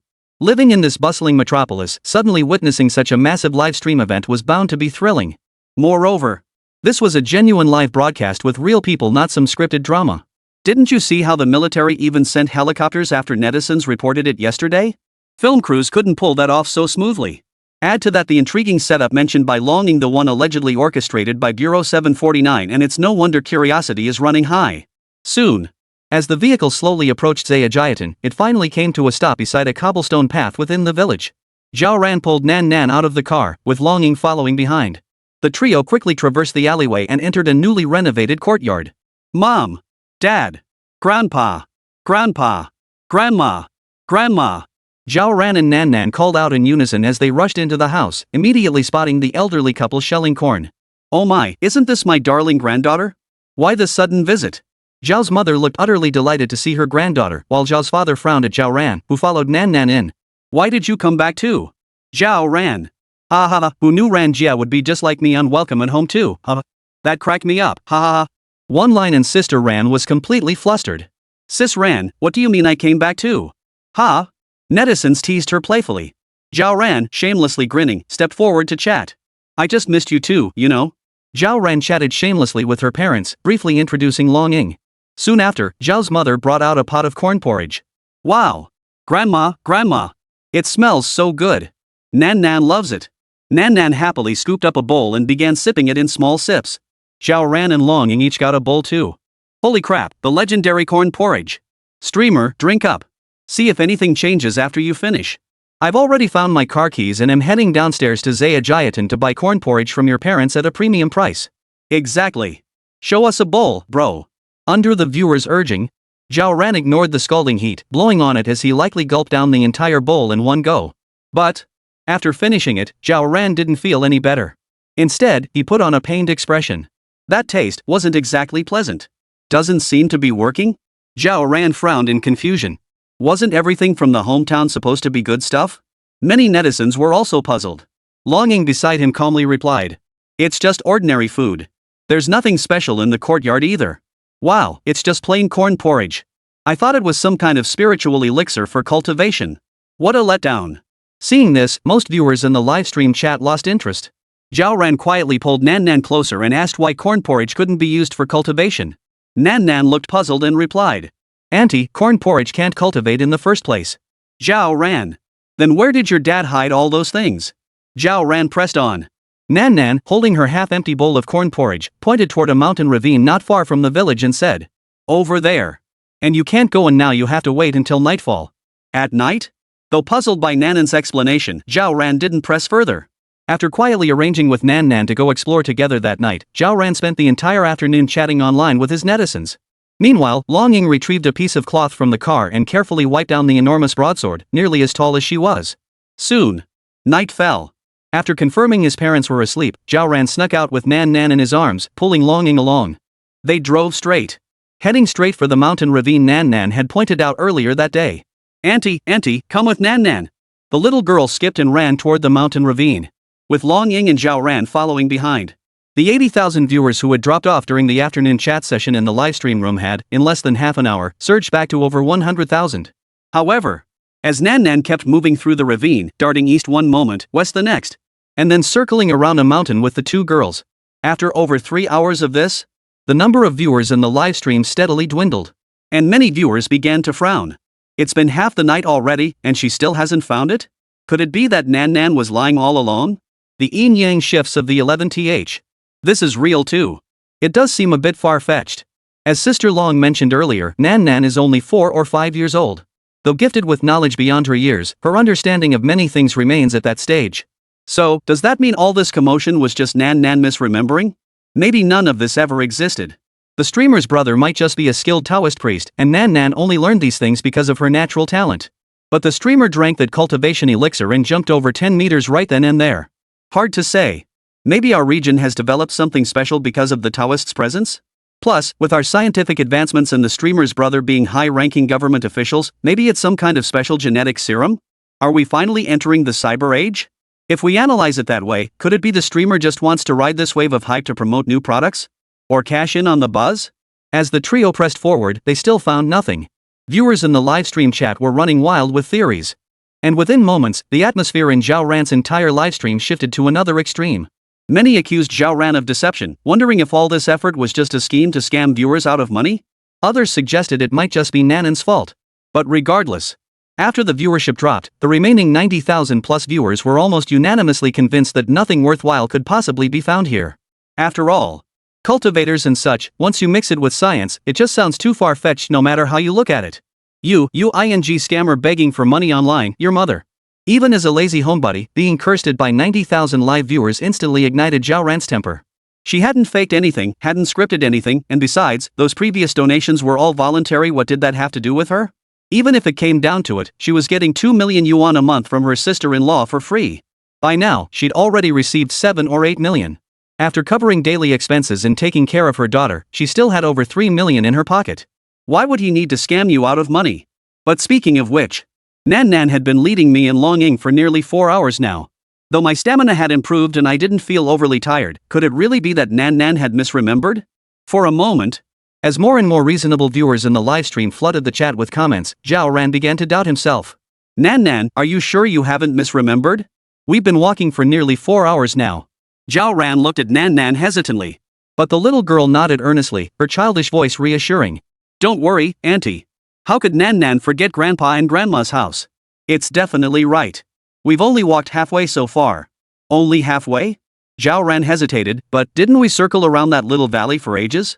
living in this bustling metropolis, suddenly witnessing such a massive live stream event was bound to be thrilling. Moreover, this was a genuine live broadcast with real people, not some scripted drama. Didn't you see how the military even sent helicopters after netizens reported it yesterday? Film crews couldn't pull that off so smoothly. Add to that the intriguing setup mentioned by Longing, the one allegedly orchestrated by Bureau 749, and it's no wonder curiosity is running high. Soon, as the vehicle slowly approached Zayajiatan, it finally came to a stop beside a cobblestone path within the village. Zhao Ran pulled Nan Nan out of the car, with Longing following behind. The trio quickly traversed the alleyway and entered a newly renovated courtyard. Mom! Dad! Grandpa! Grandpa! Grandma! Grandma! Zhao Ran and Nan Nan called out in unison as they rushed into the house, immediately spotting the elderly couple shelling corn. Oh my, isn't this my darling granddaughter? Why this sudden visit? Zhao's mother looked utterly delighted to see her granddaughter, while Zhao's father frowned at Zhao Ran, who followed Nan Nan in. Why did you come back too? Zhao Ran. Ha ha ha, who knew Ran Jia would be just like me, unwelcome at home too, huh? That cracked me up, ha ha ha. One line and Sister Ran was completely flustered. Sis Ran, what do you mean I came back too? Ha? Netizens teased her playfully. Zhao Ran, shamelessly grinning, stepped forward to chat. I just missed you too, you know. Zhao Ran chatted shamelessly with her parents, briefly introducing Longing. Soon after, Zhao's mother brought out a pot of corn porridge. Wow! Grandma, Grandma! It smells so good! Nan Nan loves it. Nan Nan happily scooped up a bowl and began sipping it in small sips. Zhao Ran and Longing each got a bowl too. Holy crap, the legendary corn porridge! Streamer, drink up. See if anything changes after you finish. I've already found my car keys and am heading downstairs to Zayajiatan to buy corn porridge from your parents at a premium price. Exactly. Show us a bowl, bro. Under the viewer's urging, Zhao Ran ignored the scalding heat, blowing on it as he likely gulped down the entire bowl in one go. But, after finishing it, Zhao Ran didn't feel any better. Instead, he put on a pained expression. That taste wasn't exactly pleasant. Doesn't seem to be working? Zhao Ran frowned in confusion. Wasn't everything from the hometown supposed to be good stuff? Many netizens were also puzzled. Longing beside him calmly replied. It's just ordinary food. There's nothing special in the courtyard either. Wow, it's just plain corn porridge. I thought it was some kind of spiritual elixir for cultivation. What a letdown. Seeing this, most viewers in the livestream chat lost interest. Zhao Ran quietly pulled Nan Nan closer and asked why corn porridge couldn't be used for cultivation. Nan Nan looked puzzled and replied. Auntie, corn porridge can't cultivate in the first place. Zhao Ran. Then where did your dad hide all those things? Zhao Ran pressed on. Nan Nan, holding her half-empty bowl of corn porridge, pointed toward a mountain ravine not far from the village and said. Over there. And you can't go in now, you have to wait until nightfall. At night? Though puzzled by Nanan's explanation, Zhao Ran didn't press further. After quietly arranging with Nan Nan to go explore together that night, Zhao Ran spent the entire afternoon chatting online with his netizens. Meanwhile, Longing retrieved a piece of cloth from the car and carefully wiped down the enormous broadsword, nearly as tall as she was. Soon, night fell. After confirming his parents were asleep, Zhao Ran snuck out with Nan Nan in his arms, pulling Longing along. They drove straight. Heading straight for the mountain ravine Nan Nan had pointed out earlier that day. Auntie, come with Nan Nan. The little girl skipped and ran toward the mountain ravine, with Longing and Zhao Ran following behind. The 80,000 viewers who had dropped off during the afternoon chat session in the livestream room had, in less than half an hour, surged back to over 100,000. However, as Nan Nan kept moving through the ravine, darting east one moment, west the next, and then circling around a mountain with the two girls. After over 3 hours of this, the number of viewers in the livestream steadily dwindled. And many viewers began to frown. It's been half the night already, and she still hasn't found it? Could it be that Nan Nan was lying all alone? The yin-yang shifts of the 11th. This is real too. It does seem a bit far-fetched. As Sister Long mentioned earlier, Nan Nan is only 4 or 5 years old. Though gifted with knowledge beyond her years, her understanding of many things remains at that stage. So, does that mean all this commotion was just Nan Nan misremembering? Maybe none of this ever existed. The streamer's brother might just be a skilled Taoist priest, and Nan Nan only learned these things because of her natural talent. But the streamer drank that cultivation elixir and jumped over 10 meters right then and there. Hard to say. Maybe our region has developed something special because of the Taoist's presence? Plus, with our scientific advancements and the streamer's brother being high-ranking government officials, maybe it's some kind of special genetic serum? Are we finally entering the cyber age? If we analyze it that way, could it be the streamer just wants to ride this wave of hype to promote new products? Or cash in on the buzz? As the trio pressed forward, they still found nothing. Viewers in the livestream chat were running wild with theories. And within moments, the atmosphere in Zhao Ran's entire livestream shifted to another extreme. Many accused Zhao Ran of deception, wondering if all this effort was just a scheme to scam viewers out of money? Others suggested it might just be Nanan's fault. But regardless, After the viewership dropped, the remaining 90,000 plus viewers were almost unanimously convinced that nothing worthwhile could possibly be found here. After all, cultivators and such, once you mix it with science, it just sounds too far-fetched no matter how you look at it. You scammer begging for money online, your mother. Even as a lazy homebody, being cursed by 90,000 live viewers instantly ignited Zhao Ran's temper. She hadn't faked anything, hadn't scripted anything, and besides, those previous donations were all voluntary. What did that have to do with her? Even if it came down to it, she was getting 2 million yuan a month from her sister-in-law for free. By now, she'd already received 7 or 8 million. After covering daily expenses and taking care of her daughter, she still had over 3 million in her pocket. Why would he need to scam you out of money? But speaking of which, Nan had been leading me in longing for nearly 4 hours now. Though my stamina had improved and I didn't feel overly tired, could it really be that Nan had misremembered? For a moment, as more and more reasonable viewers in the livestream flooded the chat with comments, Zhao Ran began to doubt himself. Nan, are you sure you haven't misremembered? We've been walking for nearly 4 hours now. Zhao Ran looked at Nan hesitantly. But the little girl nodded earnestly, her childish voice reassuring. Don't worry, Auntie. How could Nan forget Grandpa and Grandma's house? It's definitely right. We've only walked halfway so far. Only halfway? Zhao Ran hesitated, but didn't we circle around that little valley for ages?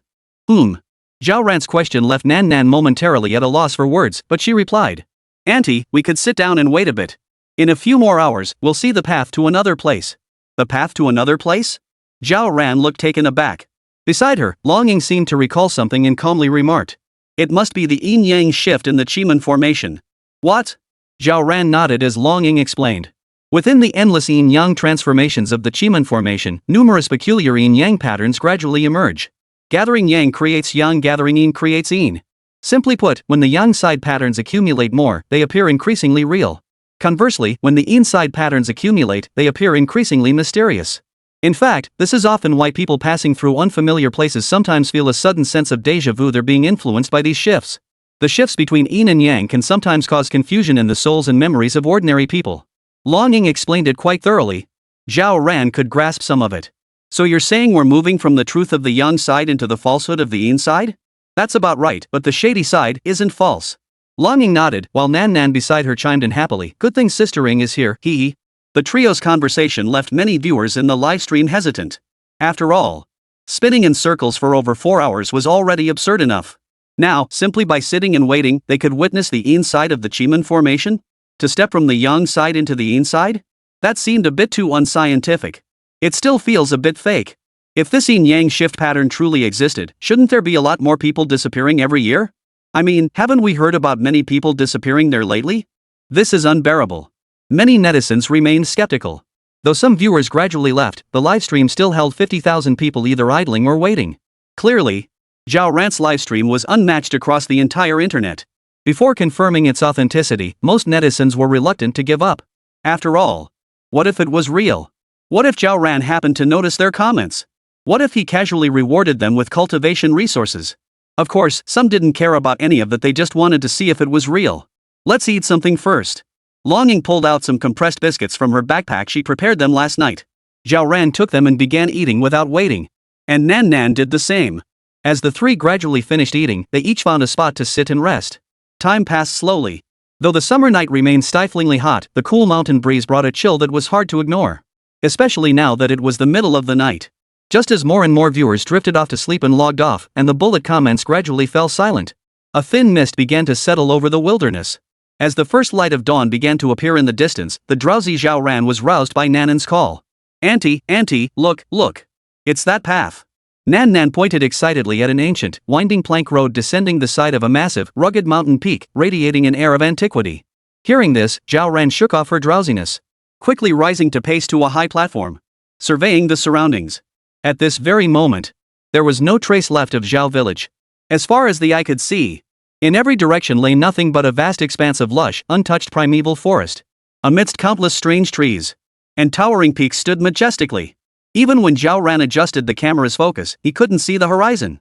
Zhao Ran's question left Nan momentarily at a loss for words, but she replied. Auntie, we could sit down and wait a bit. In a few more hours, we'll see the path to another place. The path to another place? Zhao Ran looked taken aback. Beside her, Longing seemed to recall something and calmly remarked. It must be the yin-yang shift in the Chiman formation. What? Zhao Ran nodded as Longing explained. Within the endless yin-yang transformations of the Chiman formation, numerous peculiar yin-yang patterns gradually emerge. Gathering yang creates yang, gathering yin creates yin. Simply put, when the yang side patterns accumulate more, they appear increasingly real. Conversely, when the yin side patterns accumulate, they appear increasingly mysterious. In fact, this is often why people passing through unfamiliar places sometimes feel a sudden sense of déjà vu. They're being influenced by these shifts. The shifts between yin and yang can sometimes cause confusion in the souls and memories of ordinary people. Longing explained it quite thoroughly. Zhao Ran could grasp some of it. So you're saying we're moving from the truth of the yang side into the falsehood of the yin side? That's about right, but the shady side isn't false. Longing nodded, while Nan beside her chimed in happily. Good thing Sister Ring is here, hee. The trio's conversation left many viewers in the livestream hesitant. After all, spinning in circles for over 4 hours was already absurd enough. Now, simply by sitting and waiting, they could witness the yin side of the Chiman formation? To step from the yang side into the yin side? That seemed a bit too unscientific. It still feels a bit fake. If this yin-yang shift pattern truly existed, shouldn't there be a lot more people disappearing every year? I mean, haven't we heard about many people disappearing there lately? This is unbearable. Many netizens remained skeptical. Though some viewers gradually left, the livestream still held 50,000 people either idling or waiting. Clearly, Zhao Ran's livestream was unmatched across the entire internet. Before confirming its authenticity, most netizens were reluctant to give up. After all, what if it was real? What if Zhao Ran happened to notice their comments? What if he casually rewarded them with cultivation resources? Of course, some didn't care about any of that, they just wanted to see if it was real. Let's eat something first. Longing pulled out some compressed biscuits from her backpack. She prepared them last night. Zhao Ran took them and began eating without waiting. And Nan did the same. As the three gradually finished eating, they each found a spot to sit and rest. Time passed slowly. Though the summer night remained stiflingly hot, the cool mountain breeze brought a chill that was hard to ignore. Especially now that it was the middle of the night. Just as more and more viewers drifted off to sleep and logged off, and the bullet comments gradually fell silent, a thin mist began to settle over the wilderness. As the first light of dawn began to appear in the distance, the drowsy Zhao Ran was roused by Nan's call. Auntie, look. It's that path. Nan pointed excitedly at an ancient, winding plank road descending the side of a massive, rugged mountain peak, radiating an air of antiquity. Hearing this, Zhao Ran shook off her drowsiness, quickly rising to pace to a high platform, surveying the surroundings. At this very moment, there was no trace left of Zhao village. As far as the eye could see, in every direction lay nothing but a vast expanse of lush, untouched primeval forest. Amidst countless strange trees and towering peaks stood majestically. Even when Zhao Ran adjusted the camera's focus, he couldn't see the horizon.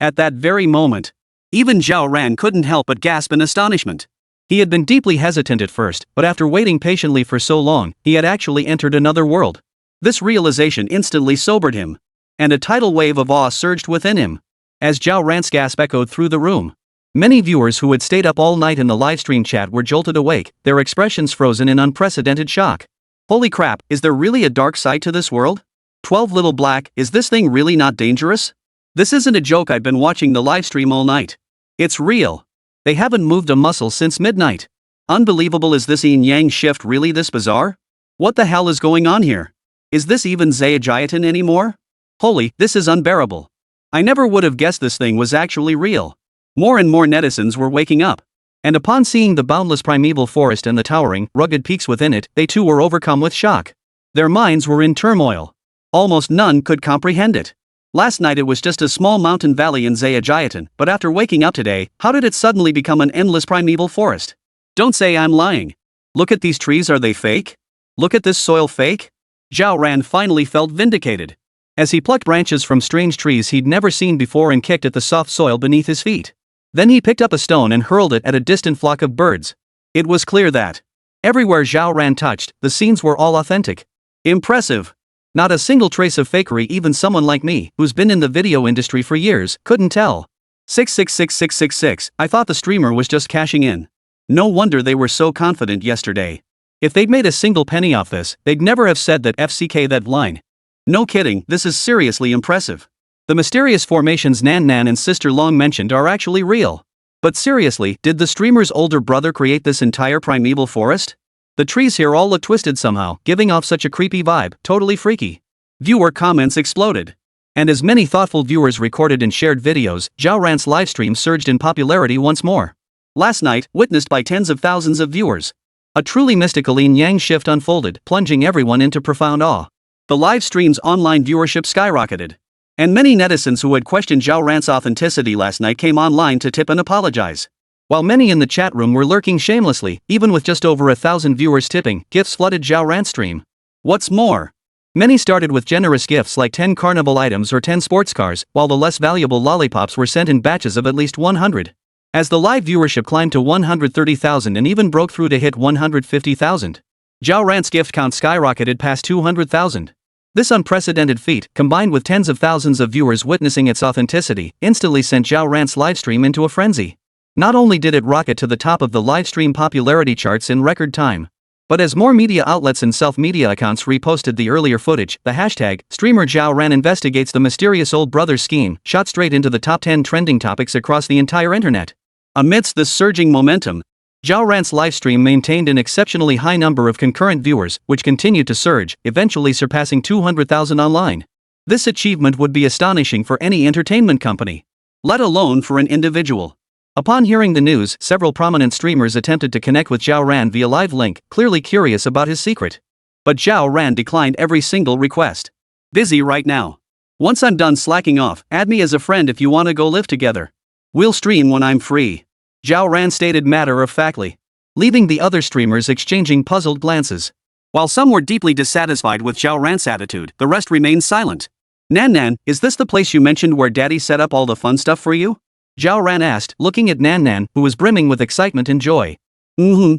At that very moment, even Zhao Ran couldn't help but gasp in astonishment. He had been deeply hesitant at first, but after waiting patiently for so long, he had actually entered another world. This realization instantly sobered him, and a tidal wave of awe surged within him. As Zhao Ran's gasp echoed through the room, Many viewers who had stayed up all night in the livestream chat were jolted awake, their expressions frozen in unprecedented shock. Holy crap, is there really a dark side to this world? 12 Little Black, is this thing really not dangerous? This isn't a joke, I've been watching the livestream all night. It's real. They haven't moved a muscle since midnight. Unbelievable, is this yin yang shift really this bizarre? What the hell is going on here? Is this even Zayajiatan anymore? Holy, this is unbearable. I never would have guessed this thing was actually real. More and more netizens were waking up. And upon seeing the boundless primeval forest and the towering, rugged peaks within it, they too were overcome with shock. Their minds were in turmoil. Almost none could comprehend it. Last night it was just a small mountain valley in Zayajiatan, but after waking up today, how did it suddenly become an endless primeval forest? Don't say I'm lying. Look at these trees, are they fake? Look at this soil, fake? Zhao Ran finally felt vindicated. As he plucked branches from strange trees he'd never seen before and kicked at the soft soil beneath his feet. Then he picked up a stone and hurled it at a distant flock of birds. It was clear that everywhere Zhao Ran touched, the scenes were all authentic. Impressive. Not a single trace of fakery, even someone like me, who's been in the video industry for years, couldn't tell. 666666, I thought the streamer was just cashing in. No wonder they were so confident yesterday. If they'd made a single penny off this, they'd never have said that FCK that line. No kidding, this is seriously impressive. The mysterious formations Nan Nan and Sister Long mentioned are actually real. But seriously, did the streamer's older brother create this entire primeval forest? The trees here all look twisted somehow, giving off such a creepy vibe, totally freaky. Viewer comments exploded. And as many thoughtful viewers recorded and shared videos, Zhao Ran's livestream surged in popularity once more. Last night, witnessed by tens of thousands of viewers. A truly mystical yin-yang shift unfolded, plunging everyone into profound awe. The livestream's online viewership skyrocketed. And many netizens who had questioned Zhao Ran's authenticity last night came online to tip and apologize. While many in the chat room were lurking shamelessly, even with just over 1,000 viewers tipping, gifts flooded Zhao Ran's stream. What's more, many started with generous gifts like 10 carnival items or 10 sports cars, while the less valuable lollipops were sent in batches of at least 100. As the live viewership climbed to 130,000 and even broke through to hit 150,000, Zhao Ran's gift count skyrocketed past 200,000. This unprecedented feat, combined with tens of thousands of viewers witnessing its authenticity, instantly sent Zhao Ran's livestream into a frenzy. Not only did it rocket to the top of the livestream popularity charts in record time, but as more media outlets and self-media accounts reposted the earlier footage, the hashtag streamer Zhao Ran investigates the mysterious old brother scheme shot straight into the top 10 trending topics across the entire internet. Amidst this surging momentum, Zhao Ran's livestream maintained an exceptionally high number of concurrent viewers, which continued to surge, eventually surpassing 200,000 online. This achievement would be astonishing for any entertainment company, let alone for an individual. Upon hearing the news, several prominent streamers attempted to connect with Zhao Ran via live link, clearly curious about his secret. But Zhao Ran declined every single request. Busy right now. Once I'm done slacking off, add me as a friend if you wanna go live together. We'll stream when I'm free. Zhao Ran stated matter-of-factly, leaving the other streamers exchanging puzzled glances. While some were deeply dissatisfied with Zhao Ran's attitude, the rest remained silent. Nan Nan, is this the place you mentioned where Daddy set up all the fun stuff for you? Zhao Ran asked, looking at Nan Nan, who was brimming with excitement and joy.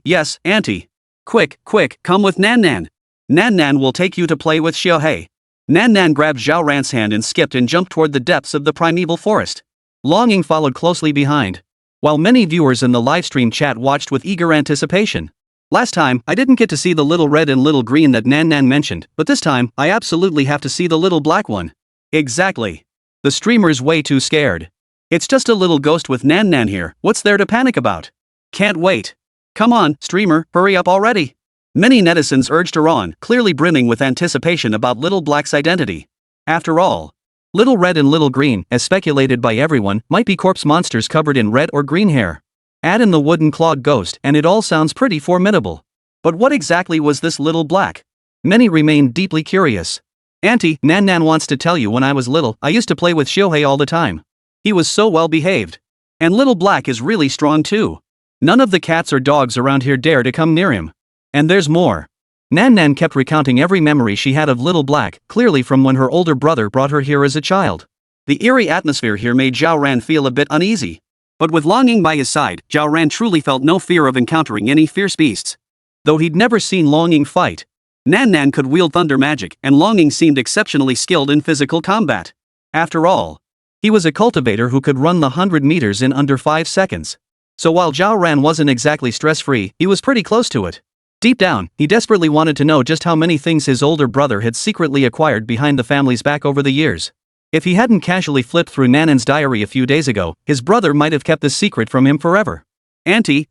Yes, Auntie. Quick, come with Nan Nan. Nan Nan will take you to play with Xiaohei. Nan Nan grabbed Zhao Ran's hand and skipped and jumped toward the depths of the primeval forest. Longing followed closely behind, while many viewers in the livestream chat watched with eager anticipation. Last time, I didn't get to see the little red and little green that Nan Nan mentioned, but this time, I absolutely have to see the little black one. Exactly. The streamer's way too scared. It's just a little ghost with Nan Nan here, what's there to panic about? Can't wait. Come on, streamer, hurry up already. Many netizens urged her on, clearly brimming with anticipation about Little Black's identity. After all, Little Red and Little Green, as speculated by everyone, might be corpse monsters covered in red or green hair. Add in the wooden clawed ghost and it all sounds pretty formidable. But what exactly was this Little Black? Many remained deeply curious. Auntie, Nan Nan wants to tell you when I was little, I used to play with Xiaohei all the time. He was so well behaved. And Little Black is really strong too. None of the cats or dogs around here dare to come near him. And there's more. Nan Nan kept recounting every memory she had of Little Black, clearly from when her older brother brought her here as a child. The eerie atmosphere here made Zhao Ran feel a bit uneasy. But with Longing by his side, Zhao Ran truly felt no fear of encountering any fierce beasts. Though he'd never seen Longing fight, Nan Nan could wield thunder magic, and Longing seemed exceptionally skilled in physical combat. After all, He was a cultivator who could run the 100 meters in under 5 seconds. So while Zhao Ran wasn't exactly stress-free, he was pretty close to it. Deep down, he desperately wanted to know just how many things his older brother had secretly acquired behind the family's back over the years. If he hadn't casually flipped through Nanan's diary a few days ago, his brother might have kept the secret from him forever. Auntie,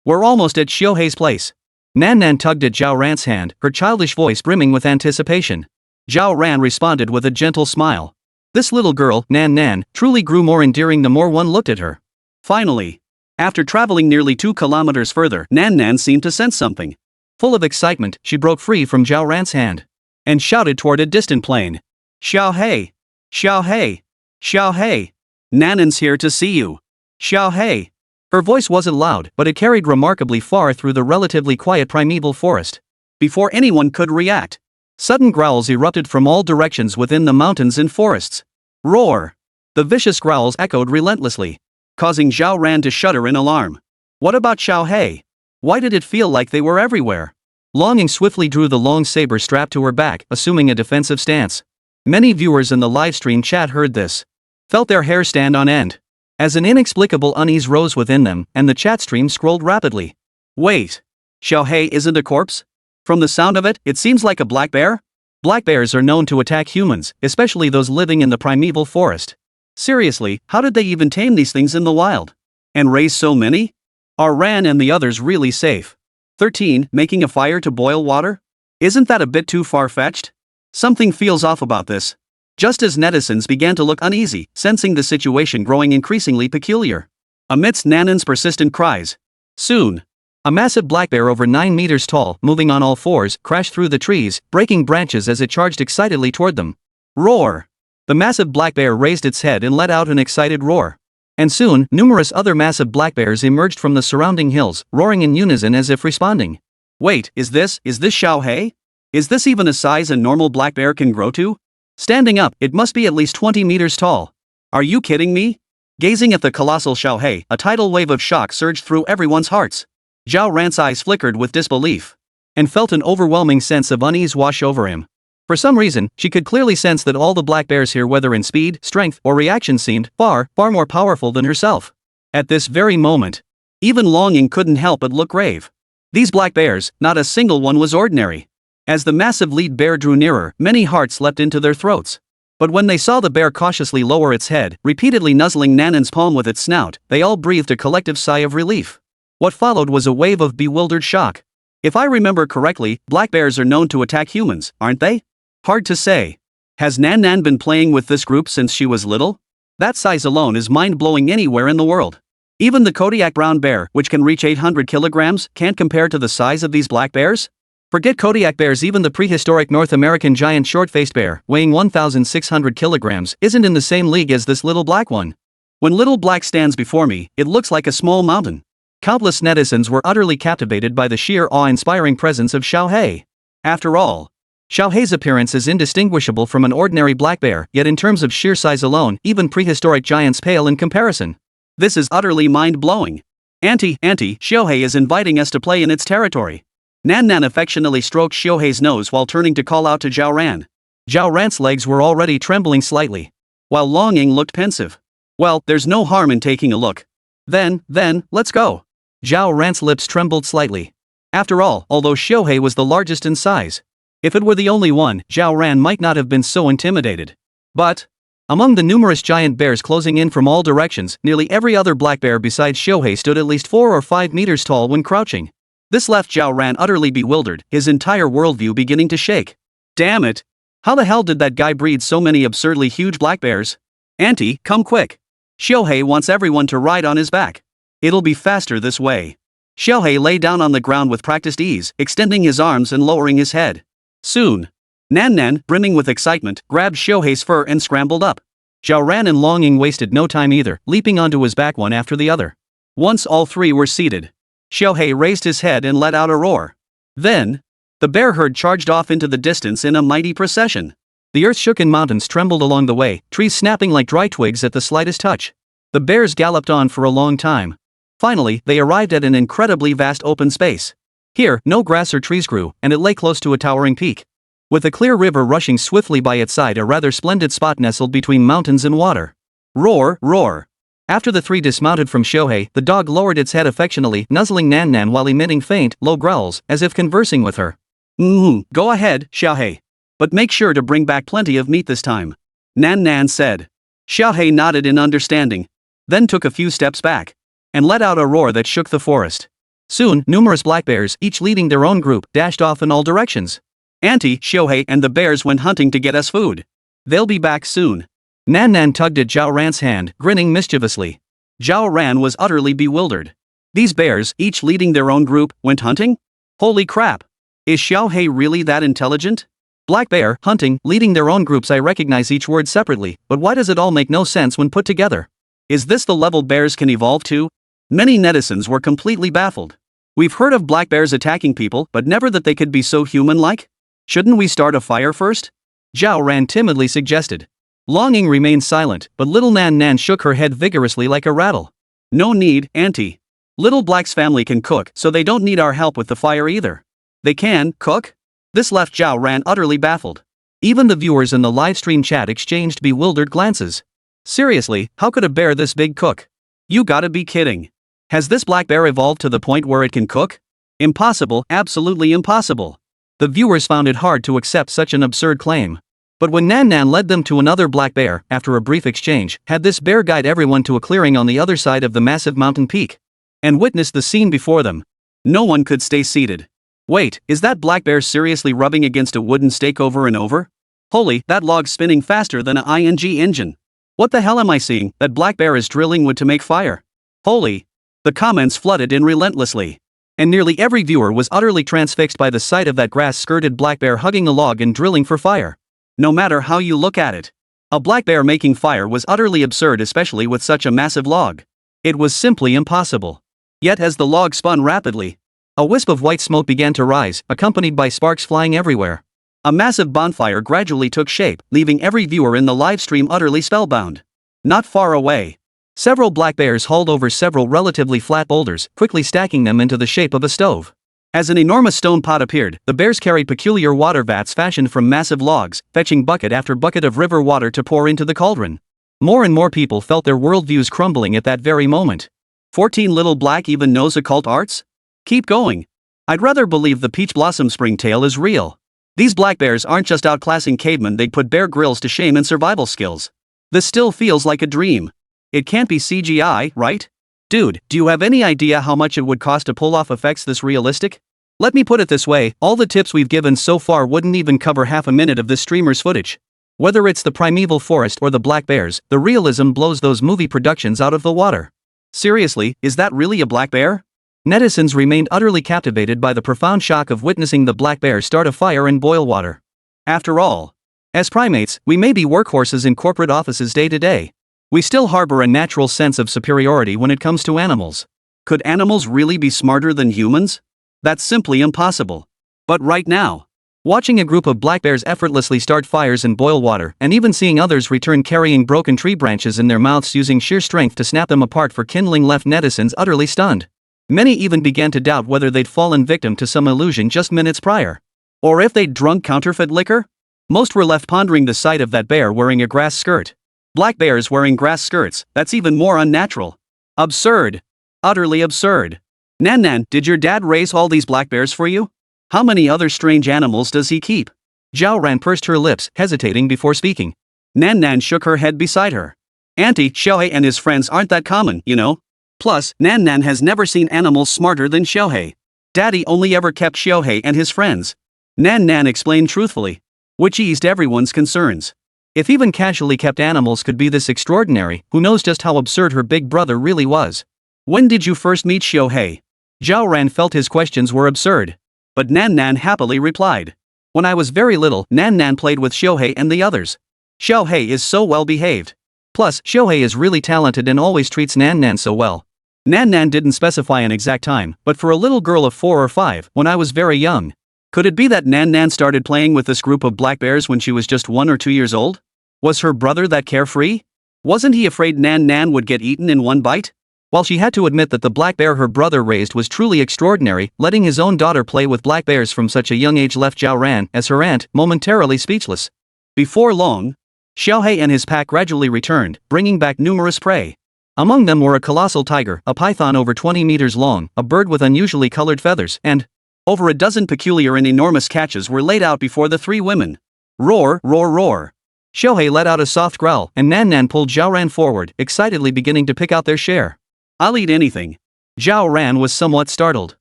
we're almost at Xiuhei's place. Nan tugged at Zhao Ran's hand, her childish voice brimming with anticipation. Zhao Ran responded with a gentle smile. This little girl, Nan, truly grew more endearing the more one looked at her. Finally, after traveling nearly 2 kilometers further, Nan seemed to sense something. Full of excitement, she broke free from Zhao Ran's hand and shouted toward a distant plain. Xiuhei! Xiuhei! Xiuhei! Nanan's here to see you! Xiuhei! Her voice wasn't loud, but it carried remarkably far through the relatively quiet primeval forest. Before anyone could react, sudden growls erupted from all directions within the mountains and forests. Roar! The vicious growls echoed relentlessly, causing Zhao Ran to shudder in alarm. What about Xiuhei? Why did it feel like they were everywhere? Longing swiftly drew the long saber strapped to her back, assuming a defensive stance. Many viewers in the livestream chat heard this, felt their hair stand on end, as an inexplicable unease rose within them, and the chat stream scrolled rapidly. Wait, Xiuhei isn't a corpse? From the sound of it, it seems like a black bear? Black bears are known to attack humans, especially those living in the primeval forest. Seriously, how did they even tame these things in the wild? And raise so many? Are Ran and the others really safe? 13. Making a fire to boil water? Isn't that a bit too far-fetched? Something feels off about this. Just as netizens began to look uneasy, sensing the situation growing increasingly peculiar. Amidst Nanan's persistent cries, soon, a massive black bear over 9 meters tall, moving on all fours, crashed through the trees, breaking branches as it charged excitedly toward them. Roar! The massive black bear raised its head and let out an excited roar. And soon, numerous other massive black bears emerged from the surrounding hills, roaring in unison as if responding. Wait, is this Xiuhei? Is this even a size a normal black bear can grow to? Standing up, it must be at least 20 meters tall. Are you kidding me? Gazing at the colossal Xiuhei, a tidal wave of shock surged through everyone's hearts. Zhao Ran's eyes flickered with disbelief, and felt an overwhelming sense of unease wash over him. For some reason, she could clearly sense that all the black bears here, whether in speed, strength, or reaction, seemed far more powerful than herself. At this very moment, even Longing couldn't help but look grave. These black bears, not a single one was ordinary. As the massive lead bear drew nearer, many hearts leapt into their throats. But when they saw the bear cautiously lower its head, repeatedly nuzzling Nanan's palm with its snout, they all breathed a collective sigh of relief. What followed was a wave of bewildered shock. If I remember correctly, black bears are known to attack humans, aren't they? Hard to say. Has Nan been playing with this group since she was little? That size alone is mind-blowing anywhere in the world. Even the Kodiak brown bear, which can reach 800 kilograms, can't compare to the size of these black bears? Forget Kodiak bears, even the prehistoric North American giant short-faced bear, weighing 1,600 kilograms, isn't in the same league as this little black one. When little black stands before me, it looks like a small mountain. Countless netizens were utterly captivated by the sheer awe-inspiring presence of Xiuhei. After all, Xiuhei's appearance is indistinguishable from an ordinary black bear, yet in terms of sheer size alone, even prehistoric giants pale in comparison. This is utterly mind-blowing. Auntie, Xiuhei is inviting us to play in its territory. Nan affectionately stroked Xiuhei's nose while turning to call out to Zhao Ran. Zhao Ran's legs were already trembling slightly, while Longing looked pensive. Well, there's no harm in taking a look. Then, let's go. Zhao Ran's lips trembled slightly. After all, although Xiuhei was the largest in size, if it were the only one, Zhao Ran might not have been so intimidated. But among the numerous giant bears closing in from all directions, nearly every other black bear besides Xiuhei stood at least 4 or 5 meters tall when crouching. This left Zhao Ran utterly bewildered, his entire worldview beginning to shake. Damn it! How the hell did that guy breed so many absurdly huge black bears? Auntie, come quick! Xiuhei wants everyone to ride on his back. It'll be faster this way. Xiuhei lay down on the ground with practiced ease, extending his arms and lowering his head. Soon, Nan, brimming with excitement, grabbed Xiuhei's fur and scrambled up. Zhao Ran and Longing wasted no time either, leaping onto his back one after the other. Once all three were seated, Xiuhei raised his head and let out a roar. Then, the bear herd charged off into the distance in a mighty procession. The earth shook and mountains trembled along the way, trees snapping like dry twigs at the slightest touch. The bears galloped on for a long time. Finally, they arrived at an incredibly vast open space. Here, no grass or trees grew, and it lay close to a towering peak. With a clear river rushing swiftly by its side, a rather splendid spot nestled between mountains and water. Roar, roar. After the three dismounted from Shohei, the dog lowered its head affectionately, nuzzling Nan Nan while emitting faint, low growls, as if conversing with her. Go ahead, Shohei. But make sure to bring back plenty of meat this time. Nan Nan said. Shohei nodded in understanding, then took a few steps back, and let out a roar that shook the forest. Soon, numerous black bears, each leading their own group, dashed off in all directions. Auntie, Shohei and the bears went hunting to get us food. They'll be back soon. Nan Nan tugged at Zhao Ran's hand, grinning mischievously. Zhao Ran was utterly bewildered. These bears, each leading their own group, went hunting? Holy crap! Is Shohei really that intelligent? Black bear, hunting, leading their own groups. I recognize each word separately, but why does it all make no sense when put together? Is this the level bears can evolve to? Many netizens were completely baffled. We've heard of black bears attacking people, but never that they could be so human-like? Shouldn't we start a fire first? Zhao Ran timidly suggested. Longing remained silent, but little Nan Nan shook her head vigorously like a rattle. No need, Auntie. Little Black's family can cook, so they don't need our help with the fire either. They can cook? This left Zhao Ran utterly baffled. Even the viewers in the livestream chat exchanged bewildered glances. Seriously, how could a bear this big cook? You gotta be kidding. Has this black bear evolved to the point where it can cook? Impossible, absolutely impossible. The viewers found it hard to accept such an absurd claim. But when Nan Nan led them to another black bear, after a brief exchange, had this bear guide everyone to a clearing on the other side of the massive mountain peak, and witness the scene before them. No one could stay seated. Wait, is that black bear seriously rubbing against a wooden stake over and over? Holy, that log's spinning faster than a ING engine. What the hell am I seeing? That black bear is drilling wood to make fire. Holy. The comments flooded in relentlessly. And nearly every viewer was utterly transfixed by the sight of that grass-skirted black bear hugging a log and drilling for fire. No matter how you look at it, a black bear making fire was utterly absurd, especially with such a massive log. It was simply impossible. Yet as the log spun rapidly, a wisp of white smoke began to rise, accompanied by sparks flying everywhere. A massive bonfire gradually took shape, leaving every viewer in the live stream utterly spellbound. Not far away, several black bears hauled over several relatively flat boulders, quickly stacking them into the shape of a stove. As an enormous stone pot appeared, the bears carried peculiar water vats fashioned from massive logs, fetching bucket after bucket of river water to pour into the cauldron. More and more people felt their worldviews crumbling at that very moment. 14 Little Black even knows occult arts? Keep going. I'd rather believe the Peach Blossom Springtail is real. These black bears aren't just outclassing cavemen, they'd put Bear Grylls to shame in survival skills. This still feels like a dream. It can't be CGI, right? Dude, do you have any idea how much it would cost to pull off effects this realistic? Let me put it this way, all the tips we've given so far wouldn't even cover half a minute of this streamer's footage. Whether it's the primeval forest or the black bears, the realism blows those movie productions out of the water. Seriously, is that really a black bear? Netizens remained utterly captivated by the profound shock of witnessing the black bear start a fire and boil water. After all, as primates, we may be workhorses in corporate offices day to day. We still harbor a natural sense of superiority when it comes to animals. Could animals really be smarter than humans? That's simply impossible. But right now, watching a group of black bears effortlessly start fires and boil water, and even seeing others return carrying broken tree branches in their mouths using sheer strength to snap them apart for kindling, left netizens utterly stunned. Many even began to doubt whether they'd fallen victim to some illusion just minutes prior. Or if they'd drunk counterfeit liquor? Most were left pondering the sight of that bear wearing a grass skirt. Black bears wearing grass skirts, that's even more unnatural. Absurd. Utterly absurd. Nan Nan, did your dad raise all these black bears for you? How many other strange animals does he keep? Zhao Ran pursed her lips, hesitating before speaking. Nan Nan shook her head beside her. Auntie, Shohei and his friends aren't that common, you know? Plus, Nan Nan has never seen animals smarter than Shohei. Daddy only ever kept Shohei and his friends. Nan Nan explained truthfully, which eased everyone's concerns. If even casually kept animals could be this extraordinary, who knows just how absurd her big brother really was? When did you first meet Shohei? Zhao Ran felt his questions were absurd. But Nan Nan happily replied. When I was very little, Nan Nan played with Shohei and the others. Shohei is so well behaved. Plus, Shohei is really talented and always treats Nan Nan so well. Nan Nan didn't specify an exact time, but for a little girl of 4 or 5, when I was very young. Could it be that Nan Nan started playing with this group of black bears when she was just 1 or 2 years old? Was her brother that carefree? Wasn't he afraid Nan Nan would get eaten in one bite? While she had to admit that the black bear her brother raised was truly extraordinary, letting his own daughter play with black bears from such a young age left Zhao Ran, as her aunt, momentarily speechless. Before long, Xiaohei and his pack gradually returned, bringing back numerous prey. Among them were a colossal tiger, a python over 20 meters long, a bird with unusually colored feathers, and over a dozen peculiar and enormous catches were laid out before the three women. Roar, roar, roar. Xiaohei let out a soft growl, and Nan Nan pulled Zhao Ran forward, excitedly beginning to pick out their share. I'll eat anything. Zhao Ran was somewhat startled.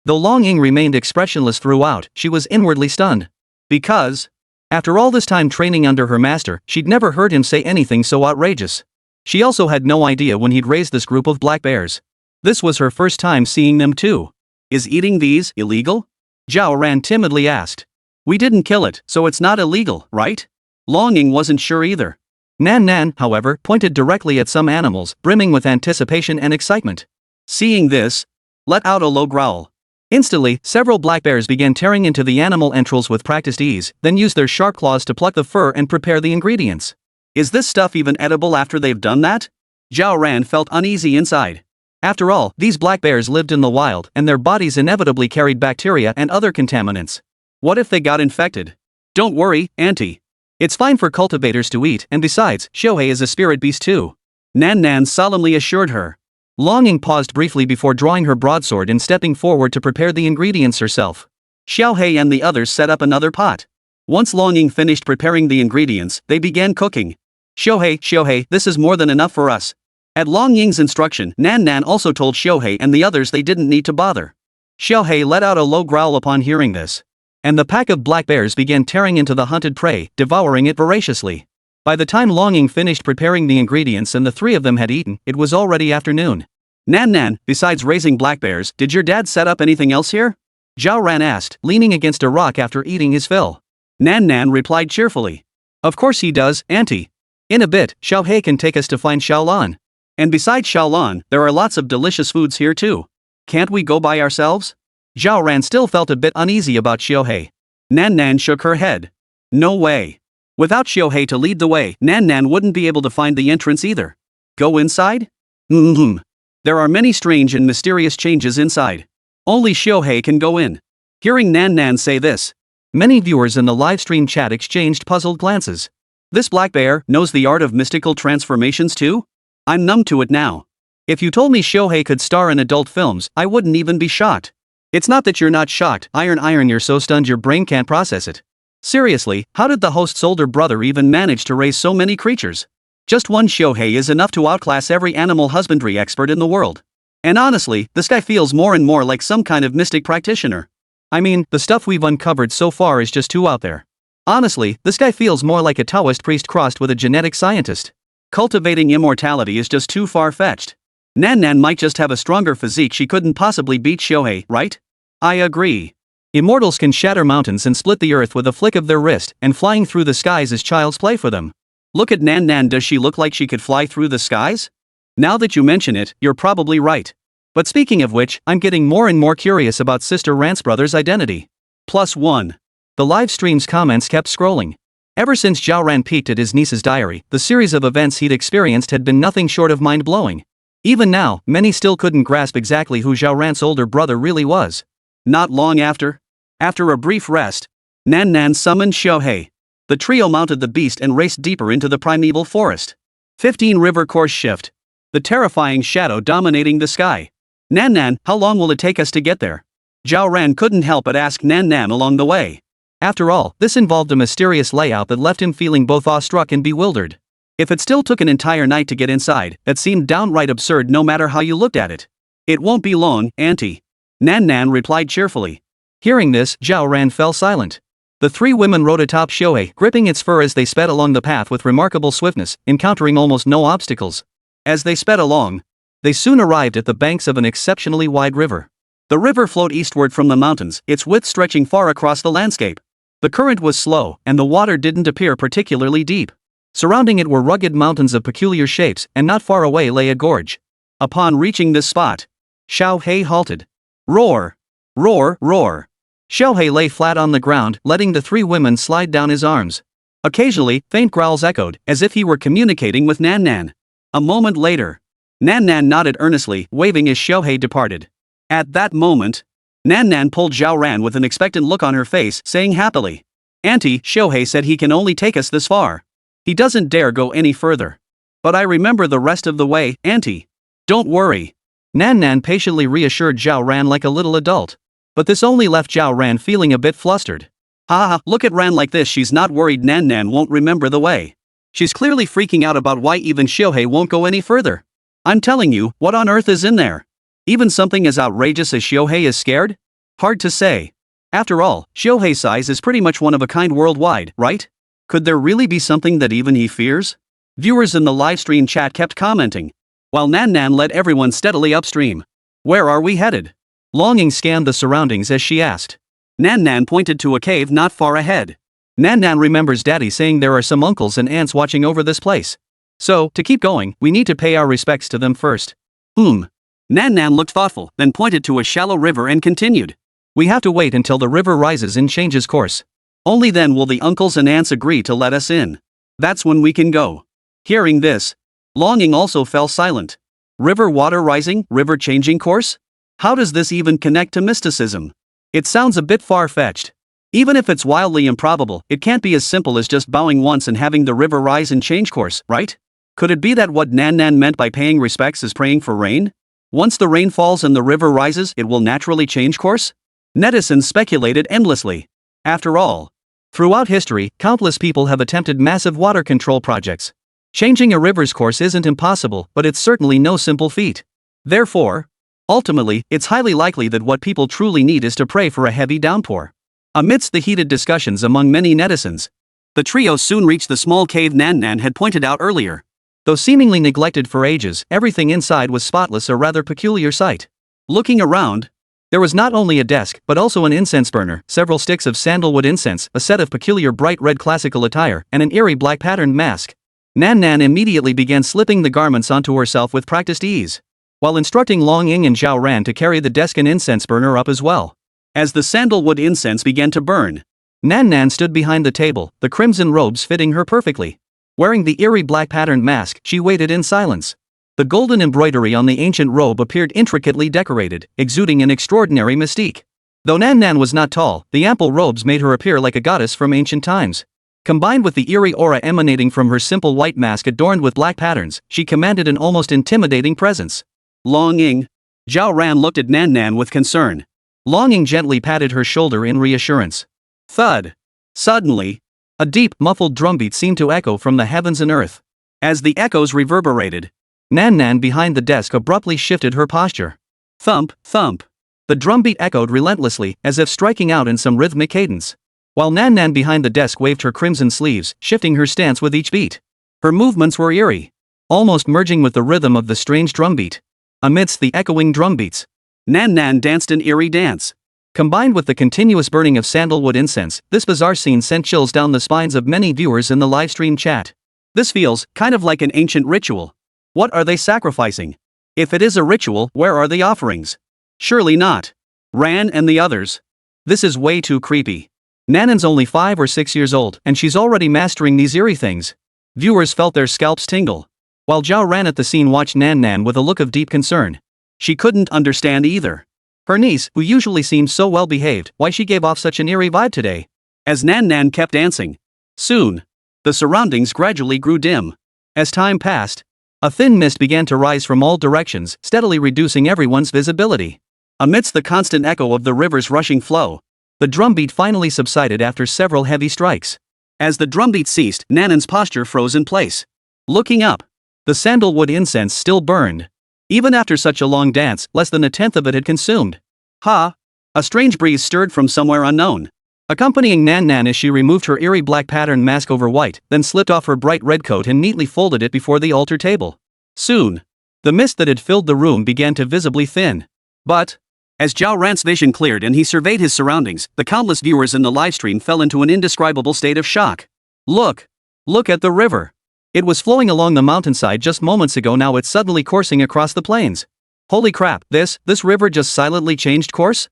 Though Long Ying remained expressionless throughout, she was inwardly stunned. Because, after all this time training under her master, she'd never heard him say anything so outrageous. She also had no idea when he'd raised this group of black bears. This was her first time seeing them too. Is eating these illegal? Zhao Ran timidly asked. We didn't kill it, so it's not illegal, right? Long Ying wasn't sure either. Nan Nan, however, pointed directly at some animals, brimming with anticipation and excitement. Seeing this, let out a low growl. Instantly, several black bears began tearing into the animal entrails with practiced ease, then used their sharp claws to pluck the fur and prepare the ingredients. Is this stuff even edible after they've done that? Zhao Ran felt uneasy inside. After all, these black bears lived in the wild, and their bodies inevitably carried bacteria and other contaminants. What if they got infected? Don't worry, Auntie. It's fine for cultivators to eat, and besides, Xiaohei is a spirit beast too. Nan Nan solemnly assured her. Long Ying paused briefly before drawing her broadsword and stepping forward to prepare the ingredients herself. Xiaohei and the others set up another pot. Once Long Ying finished preparing the ingredients, they began cooking. Xiaohei, this is more than enough for us. At Long Ying's instruction, Nan Nan also told Xiaohei and the others they didn't need to bother. Xiaohei let out a low growl upon hearing this. And the pack of black bears began tearing into the hunted prey, devouring it voraciously. By the time Long Ying finished preparing the ingredients and the three of them had eaten, it was already afternoon. Nan Nan, besides raising black bears, did your dad set up anything else here? Zhao Ran asked, leaning against a rock after eating his fill. Nan Nan replied cheerfully. Of course he does, Auntie. In a bit, Xiaohei can take us to find Xiaolan. And besides Xiaolan, there are lots of delicious foods here too. Can't we go by ourselves? Zhao Ran still felt a bit uneasy about Xiaohei. Nan Nan shook her head. No way. Without Xiaohei to lead the way, Nan Nan wouldn't be able to find the entrance either. Go inside? There are many strange and mysterious changes inside. Only Xiaohei can go in. Hearing Nan Nan say this, many viewers in the livestream chat exchanged puzzled glances. This black bear knows the art of mystical transformations too? I'm numb to it now. If you told me Xiaohei could star in adult films, I wouldn't even be shocked. It's not that you're not shocked, Iron, you're so stunned your brain can't process it. Seriously, how did the host's older brother even manage to raise so many creatures? Just one Xiaohei is enough to outclass every animal husbandry expert in the world. And honestly, this guy feels more and more like some kind of mystic practitioner. I mean, the stuff we've uncovered so far is just too out there. Honestly, this guy feels more like a Taoist priest crossed with a genetic scientist. Cultivating immortality is just too far-fetched. Nan Nan might just have a stronger physique, she couldn't possibly beat Xiaohei, right? I agree. Immortals can shatter mountains and split the earth with a flick of their wrist, and flying through the skies is child's play for them. Look at Nan Nan, does she look like she could fly through the skies? Now that you mention it, you're probably right. But speaking of which, I'm getting more and more curious about Sister Rant's brother's identity. +1. The live stream's comments kept scrolling. Ever since Zhao Ran peeked at his niece's diary, the series of events he'd experienced had been nothing short of mind-blowing. Even now, many still couldn't grasp exactly who Zhao Ran's older brother really was. Not long after a brief rest, Nan Nan summoned Xiaohei. The trio mounted the beast and raced deeper into the primeval forest. 15 river course shift. The terrifying shadow dominating the sky. Nan Nan, how long will it take us to get there? Zhao Ran couldn't help but ask Nan Nan along the way. After all, this involved a mysterious layout that left him feeling both awestruck and bewildered. If it still took an entire night to get inside, that seemed downright absurd no matter how you looked at it. It won't be long, Auntie. Nan Nan replied cheerfully. Hearing this, Zhao Ran fell silent. The three women rode atop Xiaohei, gripping its fur as they sped along the path with remarkable swiftness, encountering almost no obstacles. As they sped along, they soon arrived at the banks of an exceptionally wide river. The river flowed eastward from the mountains, its width stretching far across the landscape. The current was slow, and the water didn't appear particularly deep. Surrounding it were rugged mountains of peculiar shapes, and not far away lay a gorge. Upon reaching this spot, Xiaohei halted. Roar! Roar, roar! Xiaohei lay flat on the ground, letting the three women slide down his arms. Occasionally, faint growls echoed, as if he were communicating with Nan Nan. A moment later, Nan Nan nodded earnestly, waving as Xiaohei departed. At that moment, Nan Nan pulled Zhao Ran with an expectant look on her face, saying happily, Auntie, Xiaohei said he can only take us this far. He doesn't dare go any further. But I remember the rest of the way, auntie. Don't worry. Nan Nan patiently reassured Zhao Ran like a little adult. But this only left Zhao Ran feeling a bit flustered. Haha, look at Ran like this, she's not worried Nan Nan won't remember the way. She's clearly freaking out about why even Shohei won't go any further. I'm telling you, what on earth is in there? Even something as outrageous as Shohei is scared? Hard to say. After all, Shohei's size is pretty much one of a kind worldwide, right? Could there really be something that even he fears? Viewers in the livestream chat kept commenting, while Nan Nan led everyone steadily upstream. Where are we headed? Longing scanned the surroundings as she asked. Nan Nan pointed to a cave not far ahead. Nan Nan remembers Daddy saying there are some uncles and aunts watching over this place. So, to keep going, we need to pay our respects to them first. Nan Nan looked thoughtful, then pointed to a shallow river and continued. We have to wait until the river rises and changes course. Only then will the uncles and aunts agree to let us in. That's when we can go. Hearing this, Longing also fell silent. River water rising, river changing course? How does this even connect to mysticism? It sounds a bit far-fetched. Even if it's wildly improbable, it can't be as simple as just bowing once and having the river rise and change course, right? Could it be that what Nan Nan meant by paying respects is praying for rain? Once the rain falls and the river rises, it will naturally change course? Netizens speculated endlessly. After all, throughout history, countless people have attempted massive water control projects. Changing a river's course isn't impossible, but it's certainly no simple feat. Therefore, ultimately, it's highly likely that what people truly need is to pray for a heavy downpour. Amidst the heated discussions among many netizens, the trio soon reached the small cave Nan Nan had pointed out earlier. Though seemingly neglected for ages, everything inside was spotless, a rather peculiar sight. Looking around, there was not only a desk, but also an incense burner, several sticks of sandalwood incense, a set of peculiar bright red classical attire, and an eerie black patterned mask. Nan Nan immediately began slipping the garments onto herself with practiced ease, while instructing Long Ying and Zhao Ran to carry the desk and incense burner up as well. As the sandalwood incense began to burn, Nan Nan stood behind the table, the crimson robes fitting her perfectly. Wearing the eerie black patterned mask, she waited in silence. The golden embroidery on the ancient robe appeared intricately decorated, exuding an extraordinary mystique. Though Nan Nan was not tall, the ample robes made her appear like a goddess from ancient times. Combined with the eerie aura emanating from her simple white mask adorned with black patterns, she commanded an almost intimidating presence. Long Ying. Zhao Ran looked at Nan Nan with concern. Long Ying gently patted her shoulder in reassurance. Thud. Suddenly, a deep, muffled drumbeat seemed to echo from the heavens and earth. As the echoes reverberated, Nan Nan behind the desk abruptly shifted her posture. Thump, thump. The drumbeat echoed relentlessly, as if striking out in some rhythmic cadence. While Nan Nan behind the desk waved her crimson sleeves, shifting her stance with each beat. Her movements were eerie, almost merging with the rhythm of the strange drumbeat. Amidst the echoing drumbeats, Nan Nan danced an eerie dance. Combined with the continuous burning of sandalwood incense, this bizarre scene sent chills down the spines of many viewers in the livestream chat. This feels kind of like an ancient ritual. What are they sacrificing? If it is a ritual, where are the offerings? Surely not. Ran and the others. This is way too creepy. Nanan's only 5 or 6 years old, and she's already mastering these eerie things. Viewers felt their scalps tingle. While Zhao Ran at the scene watched Nan Nan with a look of deep concern. She couldn't understand either. Her niece, who usually seemed so well behaved, why she gave off such an eerie vibe today. As Nan Nan kept dancing. Soon, the surroundings gradually grew dim. As time passed, a thin mist began to rise from all directions, steadily reducing everyone's visibility. Amidst the constant echo of the river's rushing flow, the drumbeat finally subsided after several heavy strikes. As the drumbeat ceased, Nanan's posture froze in place. Looking up, the sandalwood incense still burned. Even after such a long dance, less than a tenth of it had consumed. Ha! A strange breeze stirred from somewhere unknown, accompanying Nan Nan as she removed her eerie black patterned mask over white, then slipped off her bright red coat and neatly folded it before the altar table. Soon, the mist that had filled the room began to visibly thin. But, as Zhao Ran's vision cleared and he surveyed his surroundings, the countless viewers in the livestream fell into an indescribable state of shock. Look! Look at the river! It was flowing along the mountainside just moments ago, now it's suddenly coursing across the plains. Holy crap, this river just silently changed course?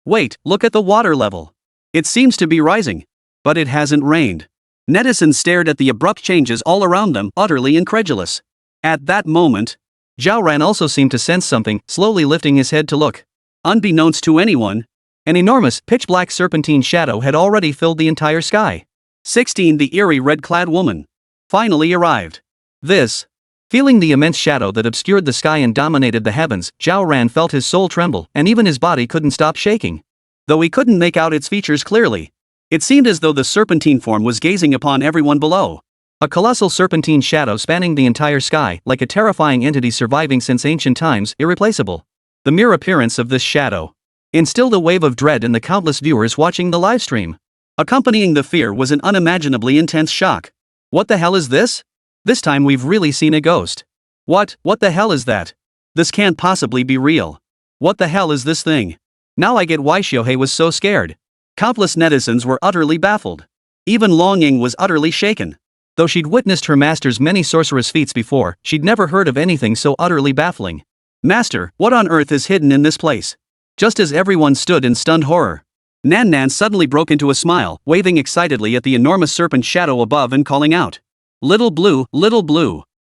Wait, look at the water level. It seems to be rising. But it hasn't rained. Netizens stared at the abrupt changes all around them, utterly incredulous. At that moment, Zhao Ran also seemed to sense something, slowly lifting his head to look. Unbeknownst to anyone, an enormous, pitch-black serpentine shadow had already filled the entire sky. 16. The eerie red-clad woman finally arrived. Feeling the immense shadow that obscured the sky and dominated the heavens, Zhao Ran felt his soul tremble, and even his body couldn't stop shaking. Though he couldn't make out its features clearly, it seemed as though the serpentine form was gazing upon everyone below. A colossal serpentine shadow spanning the entire sky, like a terrifying entity surviving since ancient times, irreplaceable. The mere appearance of this shadow instilled a wave of dread in the countless viewers watching the livestream. Accompanying the fear was an unimaginably intense shock. What the hell is this? This time we've really seen a ghost. What the hell is that? This can't possibly be real. What the hell is this thing? Now I get why Xiaohei was so scared. Countless netizens were utterly baffled. Even Longying was utterly shaken. Though she'd witnessed her master's many sorcerous feats before, she'd never heard of anything so utterly baffling. Master, what on earth is hidden in this place? Just as everyone stood in stunned horror, Nan Nan suddenly broke into a smile, waving excitedly at the enormous serpent shadow above and calling out, little blue,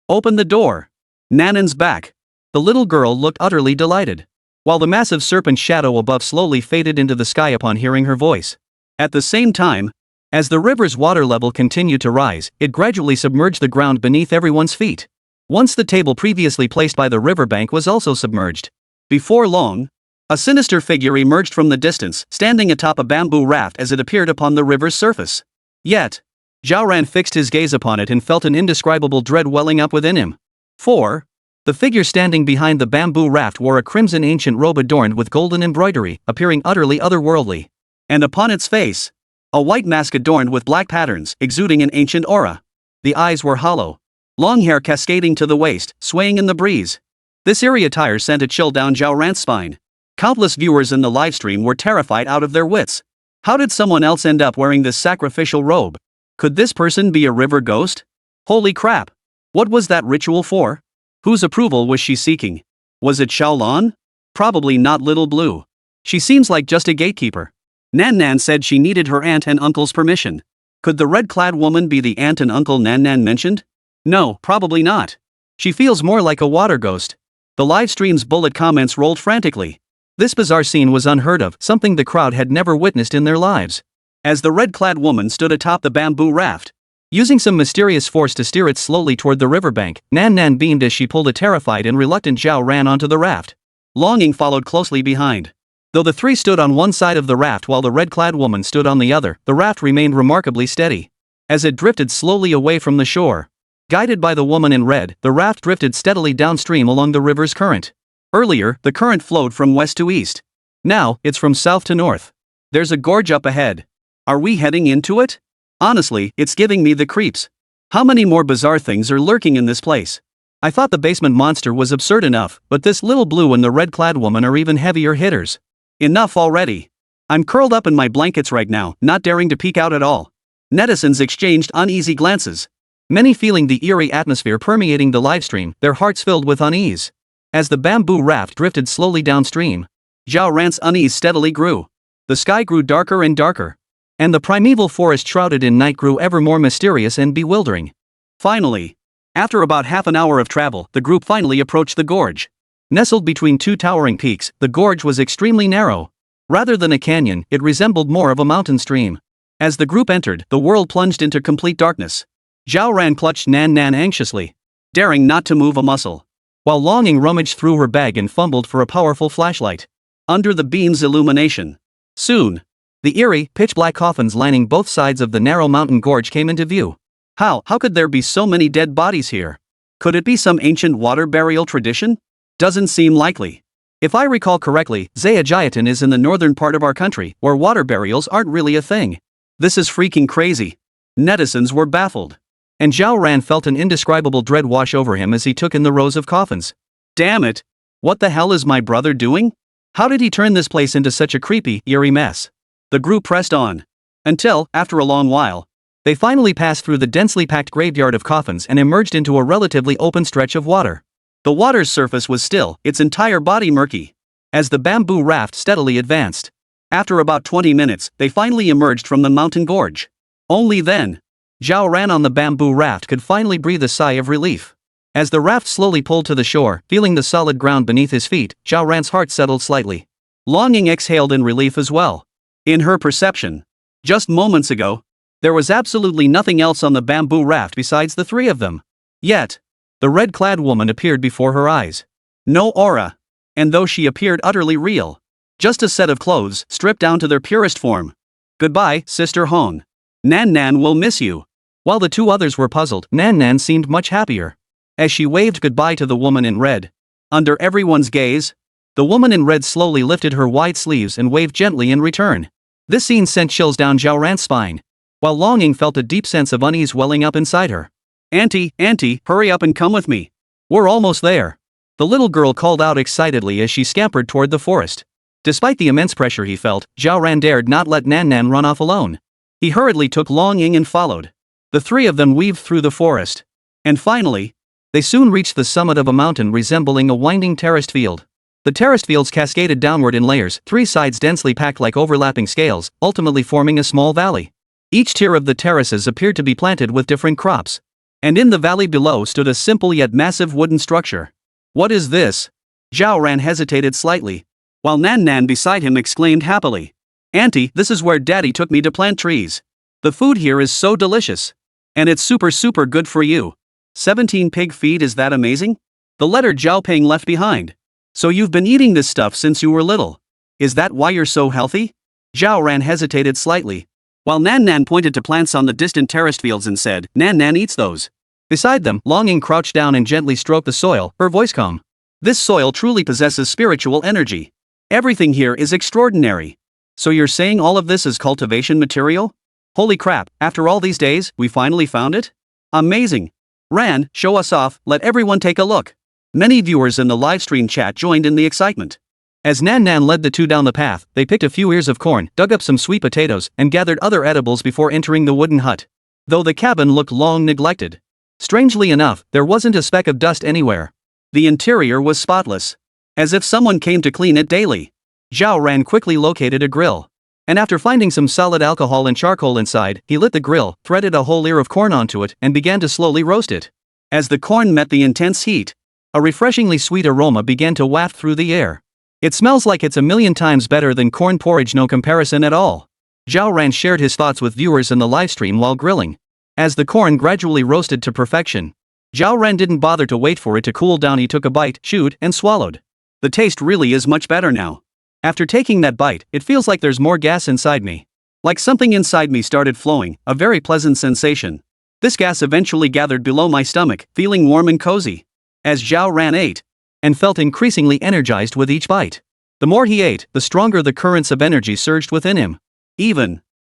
open the door. Nanan's back. The little girl looked utterly delighted, while the massive serpent shadow above slowly faded into the sky upon hearing her voice. At the same time, as the river's water level continued to rise, it gradually submerged the ground beneath everyone's feet. Once the table previously placed by the riverbank was also submerged. Before long, a sinister figure emerged from the distance, standing atop a bamboo raft as it appeared upon the river's surface. Yet, Zhao Ran fixed his gaze upon it and felt an indescribable dread welling up within him. For the figure standing behind the bamboo raft wore a crimson ancient robe adorned with golden embroidery, appearing utterly otherworldly. And upon its face, a white mask adorned with black patterns, exuding an ancient aura. The eyes were hollow, long hair cascading to the waist, swaying in the breeze. This eerie attire sent a chill down Zhao Ran's spine. Countless viewers in the livestream were terrified out of their wits. How did someone else end up wearing this sacrificial robe? Could this person be a river ghost? Holy crap! What was that ritual for? Whose approval was she seeking? Was it Xiaolan? Probably not Little Blue. She seems like just a gatekeeper. Nan Nan said she needed her aunt and uncle's permission. Could the red-clad woman be the aunt and uncle Nan Nan mentioned? No, probably not. She feels more like a water ghost. The livestream's bullet comments rolled frantically. This bizarre scene was unheard of, something the crowd had never witnessed in their lives. As the red-clad woman stood atop the bamboo raft, using some mysterious force to steer it slowly toward the riverbank, Nan Nan beamed as she pulled a terrified and reluctant Zhao Ran onto the raft. Longing followed closely behind. Though the three stood on one side of the raft while the red-clad woman stood on the other, the raft remained remarkably steady. As it drifted slowly away from the shore, guided by the woman in red, the raft drifted steadily downstream along the river's current. Earlier, the current flowed from west to east. Now, it's from south to north. There's a gorge up ahead. Are we heading into it? Honestly, it's giving me the creeps. How many more bizarre things are lurking in this place? I thought the basement monster was absurd enough, but this Little Blue and the red-clad woman are even heavier hitters. Enough already. I'm curled up in my blankets right now, not daring to peek out at all. Netizens exchanged uneasy glances, many feeling the eerie atmosphere permeating the livestream, their hearts filled with unease. As the bamboo raft drifted slowly downstream, Zhao Ran's unease steadily grew. The sky grew darker and darker, and the primeval forest shrouded in night grew ever more mysterious and bewildering. Finally, after about half an hour of travel, the group finally approached the gorge. Nestled between two towering peaks, the gorge was extremely narrow. Rather than a canyon, it resembled more of a mountain stream. As the group entered, the world plunged into complete darkness. Zhao Ran clutched Nan Nan anxiously, daring not to move a muscle, while Longing rummaged through her bag and fumbled for a powerful flashlight. Under the beam's illumination, soon, the eerie, pitch-black coffins lining both sides of the narrow mountain gorge came into view. How could there be so many dead bodies here? Could it be some ancient water burial tradition? Doesn't seem likely. If I recall correctly, Zayajayatan is in the northern part of our country, where water burials aren't really a thing. This is freaking crazy. Netizens were baffled, and Zhao Ran felt an indescribable dread wash over him as he took in the rows of coffins. Damn it! What the hell is my brother doing? How did he turn this place into such a creepy, eerie mess? The group pressed on, until, after a long while, they finally passed through the densely packed graveyard of coffins and emerged into a relatively open stretch of water. The water's surface was still, its entire body murky, as the bamboo raft steadily advanced. After about 20 minutes, they finally emerged from the mountain gorge. Only then, Zhao Ran on the bamboo raft could finally breathe a sigh of relief. As the raft slowly pulled to the shore, feeling the solid ground beneath his feet, Zhao Ran's heart settled slightly. Longing exhaled in relief as well. In her perception, just moments ago, There was absolutely nothing else on the bamboo raft besides the three of them. Yet, the red-clad woman appeared before her eyes. No aura. And though she appeared utterly real, just a set of clothes stripped down to their purest form. Goodbye, Sister Hong. Nan Nan will miss you. While the two others were puzzled, Nan Nan seemed much happier. As she waved goodbye to the woman in red. Under everyone's gaze, the woman in red slowly lifted her wide sleeves and waved gently in return. This scene sent chills down Zhao Ran's spine, while Longing felt a deep sense of unease welling up inside her. Auntie, hurry up and come with me. We're almost there. The little girl called out excitedly as she scampered toward the forest. Despite the immense pressure he felt, Zhao Ran dared not let Nan Nan run off alone. He hurriedly took Longing and followed. The three of them weaved through the forest. And finally, they soon reached the summit of a mountain resembling a winding terraced field. The terraced fields cascaded downward in layers, three sides densely packed like overlapping scales, ultimately forming a small valley. Each tier of the terraces appeared to be planted with different crops. And in the valley below stood a simple yet massive wooden structure. What is this? Zhao Ran hesitated slightly, while Nan Nan beside him exclaimed happily. Auntie, this is where Daddy took me to plant trees. The food here is so delicious. And it's super good for you. 17 pig feed, is that amazing? The letter Zhao Peng left behind. So you've been eating this stuff since you were little. Is that why you're so healthy? Zhao Ran hesitated slightly, while Nan Nan pointed to plants on the distant terraced fields and said, Nan Nan eats those. Beside them, Longing crouched down and gently stroked the soil, her voice calm. This soil truly possesses spiritual energy. Everything here is extraordinary. So you're saying all of this is cultivation material? Holy crap, after all these days, we finally found it? Amazing. Ran, show us off, let everyone take a look. Many viewers in the livestream chat joined in the excitement. As Nan Nan led the two down the path, they picked a few ears of corn, dug up some sweet potatoes, and gathered other edibles before entering the wooden hut. Though the cabin looked long neglected. Strangely enough, there wasn't a speck of dust anywhere. The interior was spotless. As if someone came to clean it daily. Zhao Ran quickly located a grill. And after finding some solid alcohol and charcoal inside, he lit the grill, threaded a whole ear of corn onto it, and began to slowly roast it. As the corn met the intense heat, a refreshingly sweet aroma began to waft through the air. It smells like it's a million times better than corn porridge, no comparison at all. Zhao Ran shared his thoughts with viewers in the livestream while grilling. As the corn gradually roasted to perfection, Zhao Ran didn't bother to wait for it to cool down. He took a bite, chewed, and swallowed. The taste really is much better now. After taking that bite, it feels like there's more gas inside me. Like something inside me started flowing, a very pleasant sensation. This gas eventually gathered below my stomach, feeling warm and cozy. As Zhao Ran ate, and felt increasingly energized with each bite. The more he ate, the stronger the currents of energy surged within him.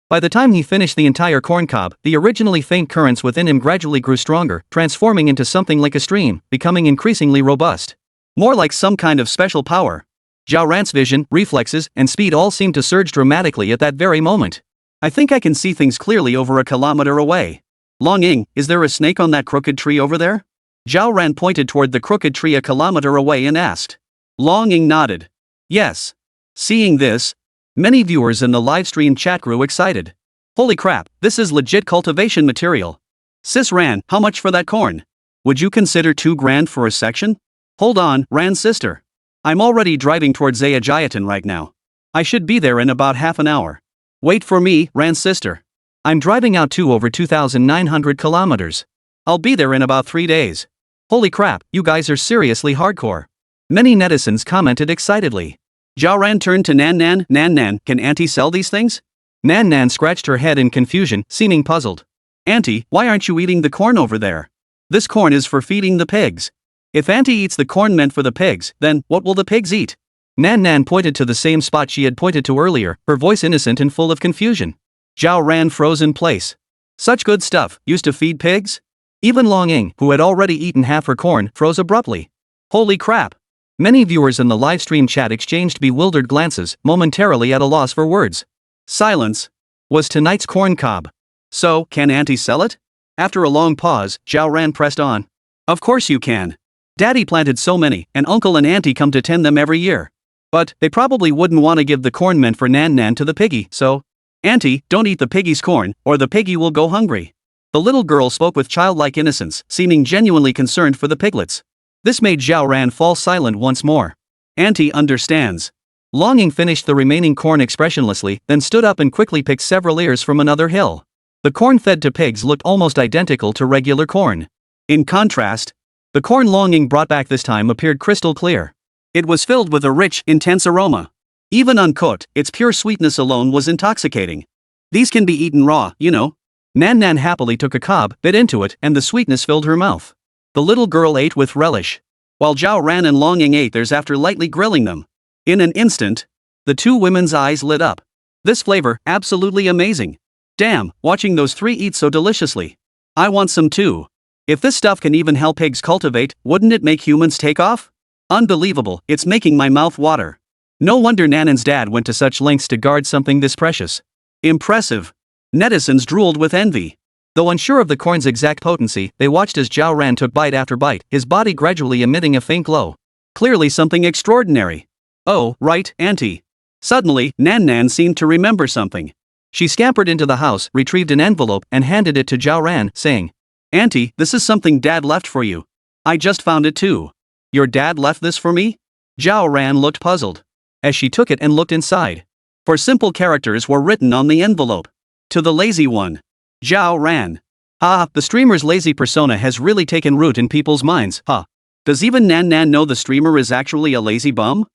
By the time he finished the entire corn cob, the originally faint currents within him gradually grew stronger, transforming into something like a stream, becoming increasingly robust. More like some kind of special power. Zhao Ran's vision, reflexes, and speed all seemed to surge dramatically at that very moment. I think I can see things clearly over a kilometer away. Longing, is there a snake on that crooked tree over there? Zhao Ran pointed toward the crooked tree a kilometer away and asked. Longing nodded. Yes. Seeing this, many viewers in the livestream chat grew excited. Holy crap, this is legit cultivation material. Sis Ran, how much for that corn? Would you consider $2,000 for a section? Hold on, Ran's sister. I'm already driving towards Zayajiatan right now. I should be there in about half an hour. Wait for me, Ran's sister. I'm driving out to over 2,900 kilometers. I'll be there in about 3 days. Holy crap, you guys are seriously hardcore. Many netizens commented excitedly. Zhao Ran turned to Nan Nan. Nan Nan, can Auntie sell these things? Nan Nan scratched her head in confusion, seeming puzzled. Auntie, why aren't you eating the corn over there? This corn is for feeding the pigs. If Auntie eats the corn meant for the pigs, then what will the pigs eat? Nan Nan pointed to the same spot she had pointed to earlier, her voice innocent and full of confusion. Zhao Ran froze in place. Such good stuff, used to feed pigs? Even Longing, who had already eaten half her corn, froze abruptly. Holy crap! Many viewers in the livestream chat exchanged bewildered glances, momentarily at a loss for words. Silence. Was tonight's corn cob. So, can Auntie sell it? After a long pause, Zhao Ran pressed on. Of course you can. Daddy planted so many, and Uncle and Auntie come to tend them every year. But, they probably wouldn't want to give the corn meant for Nan Nan to the piggy, so... Auntie, don't eat the piggy's corn, or the piggy will go hungry. The little girl spoke with childlike innocence, seeming genuinely concerned for the piglets. This made Zhao Ran fall silent once more. Auntie understands. Longing finished the remaining corn expressionlessly, then stood up and quickly picked several ears from another hill. The corn fed to pigs looked almost identical to regular corn. In contrast, the corn Long Ying brought back this time appeared crystal clear. It was filled with a rich, intense aroma. Even uncooked, its pure sweetness alone was intoxicating. These can be eaten raw, you know. Nan Nan happily took a cob, bit into it, and the sweetness filled her mouth. The little girl ate with relish, while Zhao Ran and Long Ying ate theirs after lightly grilling them. In an instant, the two women's eyes lit up. This flavor, absolutely amazing. Damn, watching those three eat so deliciously. I want some too. If this stuff can even help pigs cultivate, wouldn't it make humans take off? Unbelievable, it's making my mouth water. No wonder Nanan's dad went to such lengths to guard something this precious. Impressive. Netizens drooled with envy. Though unsure of the corn's exact potency, they watched as Zhao Ran took bite after bite, his body gradually emitting a faint glow. Clearly something extraordinary. Oh, right, Auntie. Suddenly, Nan Nan seemed to remember something. She scampered into the house, retrieved an envelope, and handed it to Zhao Ran, saying, "Auntie, this is something Dad left for you. I just found it too." "Your dad left this for me?" Zhao Ran looked puzzled as she took it and looked inside. For simple characters were written on the envelope. To the lazy one. Zhao Ran. The streamer's lazy persona has really taken root in people's minds, huh? Does even Nan Nan know the streamer is actually a lazy bum?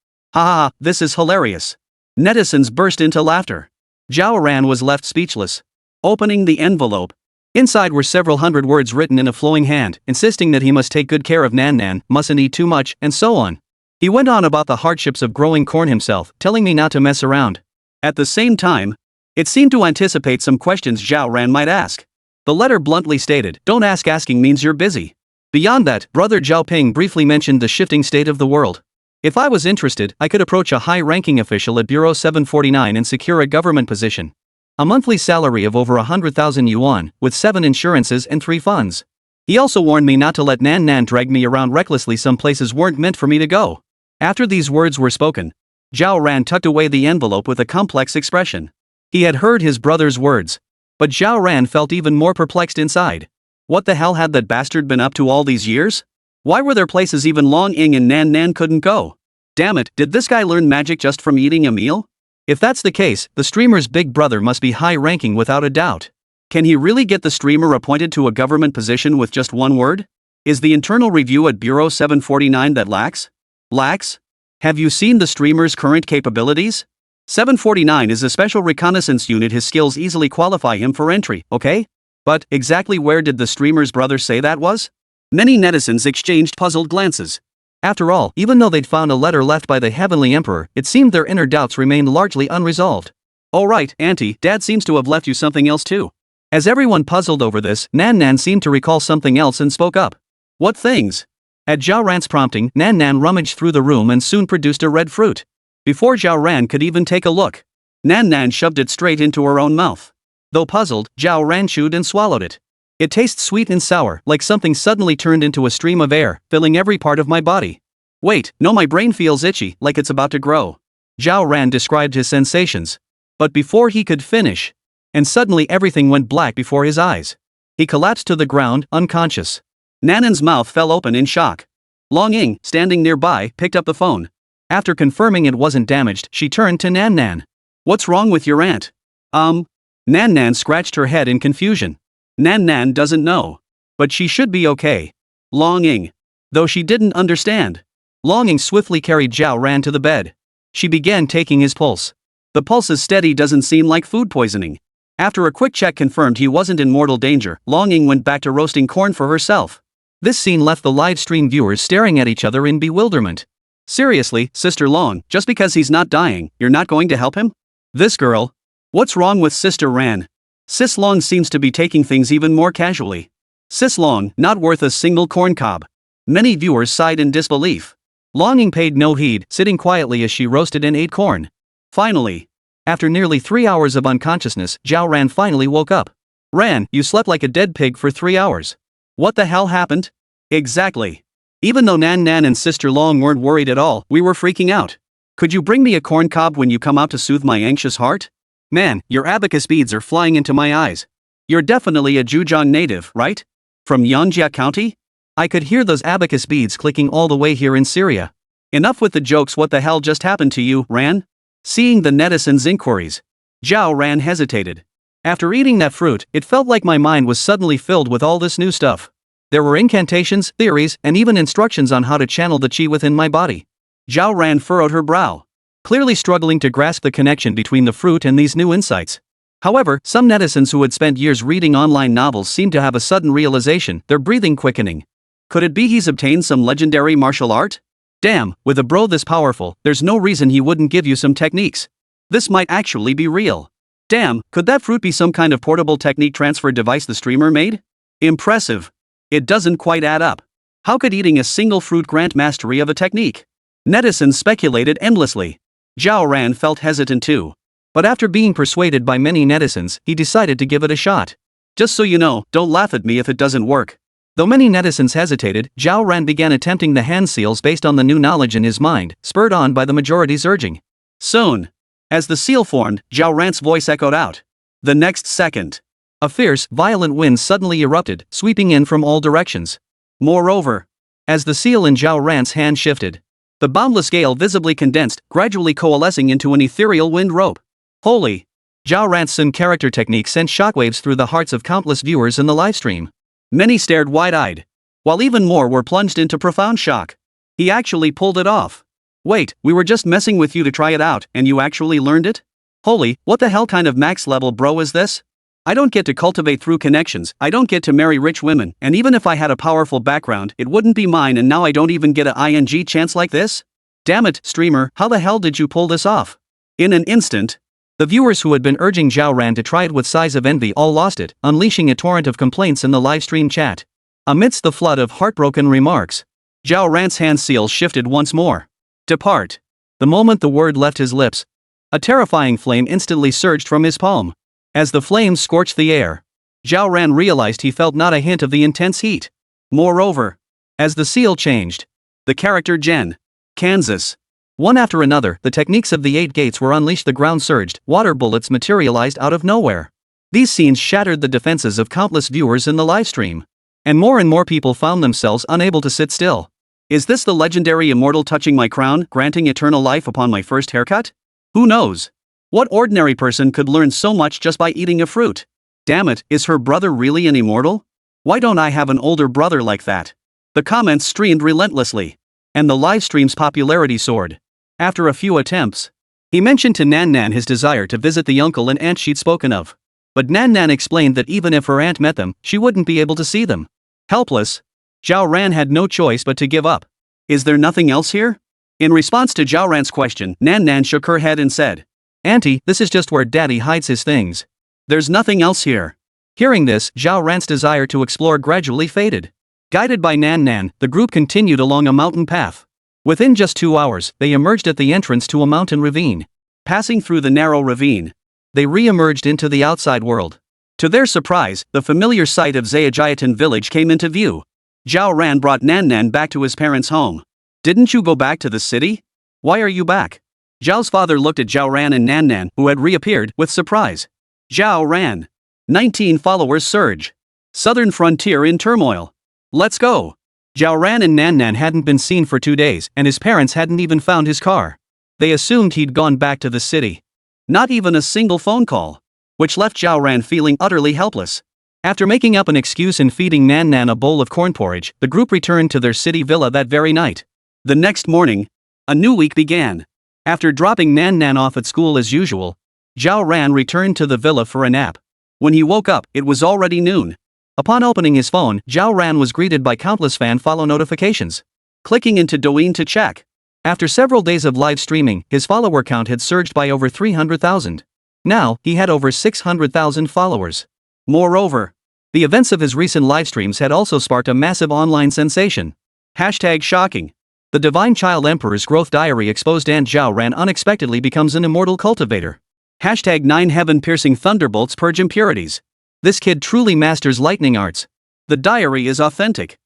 This is hilarious. Netizens burst into laughter. Zhao Ran was left speechless. Opening the envelope. Inside were several hundred words written in a flowing hand, insisting that he must take good care of Nan Nan, mustn't eat too much, and so on. He went on about the hardships of growing corn himself, telling me not to mess around. At the same time, it seemed to anticipate some questions Zhao Ran might ask. The letter bluntly stated, "Don't ask, asking means you're busy." Beyond that, Brother Zhao Ping briefly mentioned the shifting state of the world. If I was interested, I could approach a high-ranking official at Bureau 749 and secure a government position. A monthly salary of over 100,000 yuan, with 7 insurances and 3 funds. He also warned me not to let Nan Nan drag me around recklessly some places weren't meant for me to go. After these words were spoken, Zhao Ran tucked away the envelope with a complex expression. He had heard his brother's words. But Zhao Ran felt even more perplexed inside. What the hell had that bastard been up to all these years? Why were there places even Long Ying and Nan Nan couldn't go? Damn it, did this guy learn magic just from eating a meal? If that's the case, the streamer's big brother must be high-ranking without a doubt. Can he really get the streamer appointed to a government position with just one word? Is the internal review at Bureau 749 that lacks? Lacks? Have you seen the streamer's current capabilities? 749 is a special reconnaissance unit. His skills easily qualify him for entry, okay? But, exactly where did the streamer's brother say that was? Many netizens exchanged puzzled glances. After all, even though they'd found a letter left by the Heavenly Emperor, it seemed their inner doubts remained largely unresolved. "Oh right, Auntie, Dad seems to have left you something else too." As everyone puzzled over this, Nan Nan seemed to recall something else and spoke up. "What things?" At Zhao Ran's prompting, Nan Nan rummaged through the room and soon produced a red fruit. Before Zhao Ran could even take a look, Nan Nan shoved it straight into her own mouth. Though puzzled, Zhao Ran chewed and swallowed it. "It tastes sweet and sour, like something suddenly turned into a stream of air, filling every part of my body. Wait, no, my brain feels itchy, like it's about to grow." Zhao Ran described his sensations. But before he could finish, and suddenly everything went black before his eyes. He collapsed to the ground, unconscious. Nanan's mouth fell open in shock. Long Ying, standing nearby, picked up the phone. After confirming it wasn't damaged, she turned to Nan Nan. "What's wrong with your aunt?" Nan Nan scratched her head in confusion. Nan Nan doesn't know. But she should be okay. Long Ying. Though she didn't understand. Long Ying swiftly carried Zhao Ran to the bed. She began taking his pulse. The pulse is steady, doesn't seem like food poisoning. After a quick check confirmed he wasn't in mortal danger, Long Ying went back to roasting corn for herself. This scene left the live stream viewers staring at each other in bewilderment. "Seriously, Sister Long, just because he's not dying, you're not going to help him? This girl. What's wrong with Sister Ran?" Sis Long seems to be taking things even more casually. Sis Long, not worth a single corn cob. Many viewers sighed in disbelief. Long Ying paid no heed, sitting quietly as she roasted and ate corn. Finally, after nearly 3 hours of unconsciousness, Zhao Ran finally woke up. "Ran, you slept like a dead pig for 3 hours. What the hell happened?" "Exactly. Even though Nan Nan and Sister Long weren't worried at all, we were freaking out. Could you bring me a corn cob when you come out to soothe my anxious heart? Man, your abacus beads are flying into my eyes. You're definitely a Zhejiang native, right? From Yanjia County? I could hear those abacus beads clicking all the way here in Syria. Enough with the jokes, what the hell just happened to you, Ran?" Seeing the netizens' inquiries, Zhao Ran hesitated. After eating that fruit, it felt like my mind was suddenly filled with all this new stuff. There were incantations, theories, and even instructions on how to channel the chi within my body. Zhao Ran furrowed her brow, clearly struggling to grasp the connection between the fruit and these new insights. However, some netizens who had spent years reading online novels seemed to have a sudden realization, their breathing quickening. Could it be he's obtained some legendary martial art? Damn, with a bro this powerful, there's no reason he wouldn't give you some techniques. This might actually be real. Damn, could that fruit be some kind of portable technique transfer device the streamer made? Impressive. It doesn't quite add up. How could eating a single fruit grant mastery of a technique? Netizens speculated endlessly. Zhao Ran felt hesitant too. But after being persuaded by many netizens, he decided to give it a shot. Just so you know, don't laugh at me if it doesn't work. Though many netizens hesitated, Zhao Ran began attempting the hand seals based on the new knowledge in his mind, spurred on by the majority's urging. Soon. As the seal formed, Zhao Ran's voice echoed out. The next second. A fierce, violent wind suddenly erupted, sweeping in from all directions. Moreover, as the seal in Zhao Ran's hand shifted, the boundless gale visibly condensed, gradually coalescing into an ethereal wind rope. Holy! Zhao Ran's Sun character technique sent shockwaves through the hearts of countless viewers in the livestream. Many stared wide-eyed, while even more were plunged into profound shock. He actually pulled it off. Wait, we were just messing with you to try it out, and you actually learned it? Holy, what the hell kind of max-level bro is this? I don't get to cultivate through connections, I don't get to marry rich women, and even if I had a powerful background, it wouldn't be mine, and now I don't even get a ING chance like this? Damn it, streamer, how the hell did you pull this off? In an instant, the viewers who had been urging Zhao Ran to try it with sighs of envy all lost it, unleashing a torrent of complaints in the livestream chat. Amidst the flood of heartbroken remarks, Zhao Ran's hand seal shifted once more. Depart. The moment the word left his lips, a terrifying flame instantly surged from his palm. As the flames scorched the air, Zhao Ran realized he felt not a hint of the intense heat. Moreover, as the seal changed, the character Jen, Kansas. One after another, the techniques of the 8 gates were unleashed, the ground surged, water bullets materialized out of nowhere. These scenes shattered the defenses of countless viewers in the livestream. And more people found themselves unable to sit still. Is this the legendary immortal touching my crown, granting eternal life upon my first haircut? Who knows? What ordinary person could learn so much just by eating a fruit? Damn it, is her brother really an immortal? Why don't I have an older brother like that? The comments streamed relentlessly. And the livestream's popularity soared. After a few attempts, he mentioned to Nan Nan his desire to visit the uncle and aunt she'd spoken of. But Nan Nan explained that even if her aunt met them, she wouldn't be able to see them. Helpless, Zhao Ran had no choice but to give up. Is there nothing else here? In response to Zhao Ran's question, Nan Nan shook her head and said, Auntie, this is just where Daddy hides his things. There's nothing else here. Hearing this, Zhao Ran's desire to explore gradually faded. Guided by Nan Nan, the group continued along a mountain path. Within just 2 hours, they emerged at the entrance to a mountain ravine. Passing through the narrow ravine, they re-emerged into the outside world. To their surprise, the familiar sight of Zayajiatan village came into view. Zhao Ran brought Nan Nan back to his parents' home. Didn't you go back to the city? Why are you back? Zhao's father looked at Zhao Ran and Nan Nan, who had reappeared, with surprise. Zhao Ran. 19 followers surge. Southern frontier in turmoil. Let's go. Zhao Ran and Nan Nan hadn't been seen for 2 days, and his parents hadn't even found his car. They assumed he'd gone back to the city. Not even a single phone call. Which left Zhao Ran feeling utterly helpless. After making up an excuse and feeding Nan Nan a bowl of corn porridge, the group returned to their city villa that very night. The next morning, a new week began. After dropping Nan Nan off at school as usual, Zhao Ran returned to the villa for a nap. When he woke up, it was already noon. Upon opening his phone, Zhao Ran was greeted by countless fan-follow notifications. Clicking into Douyin to check. After several days of live streaming, his follower count had surged by over 300,000. Now, he had over 600,000 followers. Moreover, the events of his recent livestreams had also sparked a massive online sensation. #shocking. The Divine Child Emperor's Growth Diary exposed and Zhao Ran unexpectedly becomes an immortal cultivator. #9 heaven-piercing thunderbolts purge impurities. This kid truly masters lightning arts. The diary is authentic.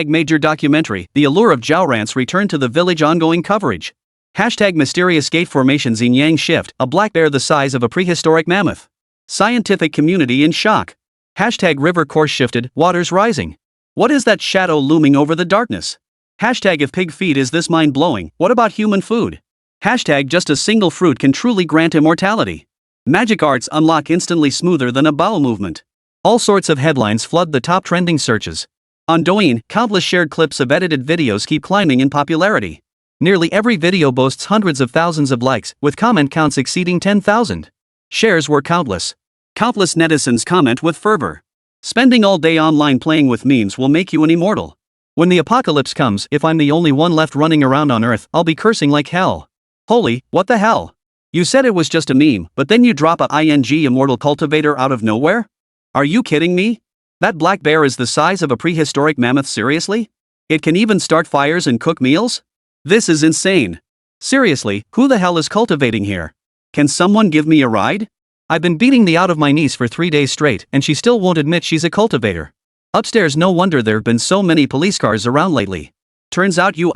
#major documentary, the allure of Zhao Ran's return to the village ongoing coverage. #mysterious gate formations in Yang shift, a black bear the size of a prehistoric mammoth. Scientific community in shock. #river course shifted, waters rising. What is that shadow looming over the darkness? #if pig feed is this mind-blowing, what about human food? #just a single fruit can truly grant immortality. Magic arts unlock instantly smoother than a bowel movement. All sorts of headlines flood the top trending searches. On Douyin, countless shared clips of edited videos keep climbing in popularity. Nearly every video boasts hundreds of thousands of likes, with comment counts exceeding 10,000. Shares were countless. Countless netizens comment with fervor. Spending all day online playing with memes will make you an immortal. When the apocalypse comes, if I'm the only one left running around on Earth, I'll be cursing like hell. Holy, what the hell? You said it was just a meme, but then you drop a immortal cultivator out of nowhere? Are you kidding me? That black bear is the size of a prehistoric mammoth, seriously? It can even start fires and cook meals? This is insane. Seriously, who the hell is cultivating here? Can someone give me a ride? I've been beating the out of my niece for 3 days straight and she still won't admit she's a cultivator. Upstairs, no wonder there've been so many police cars around lately. Turns out you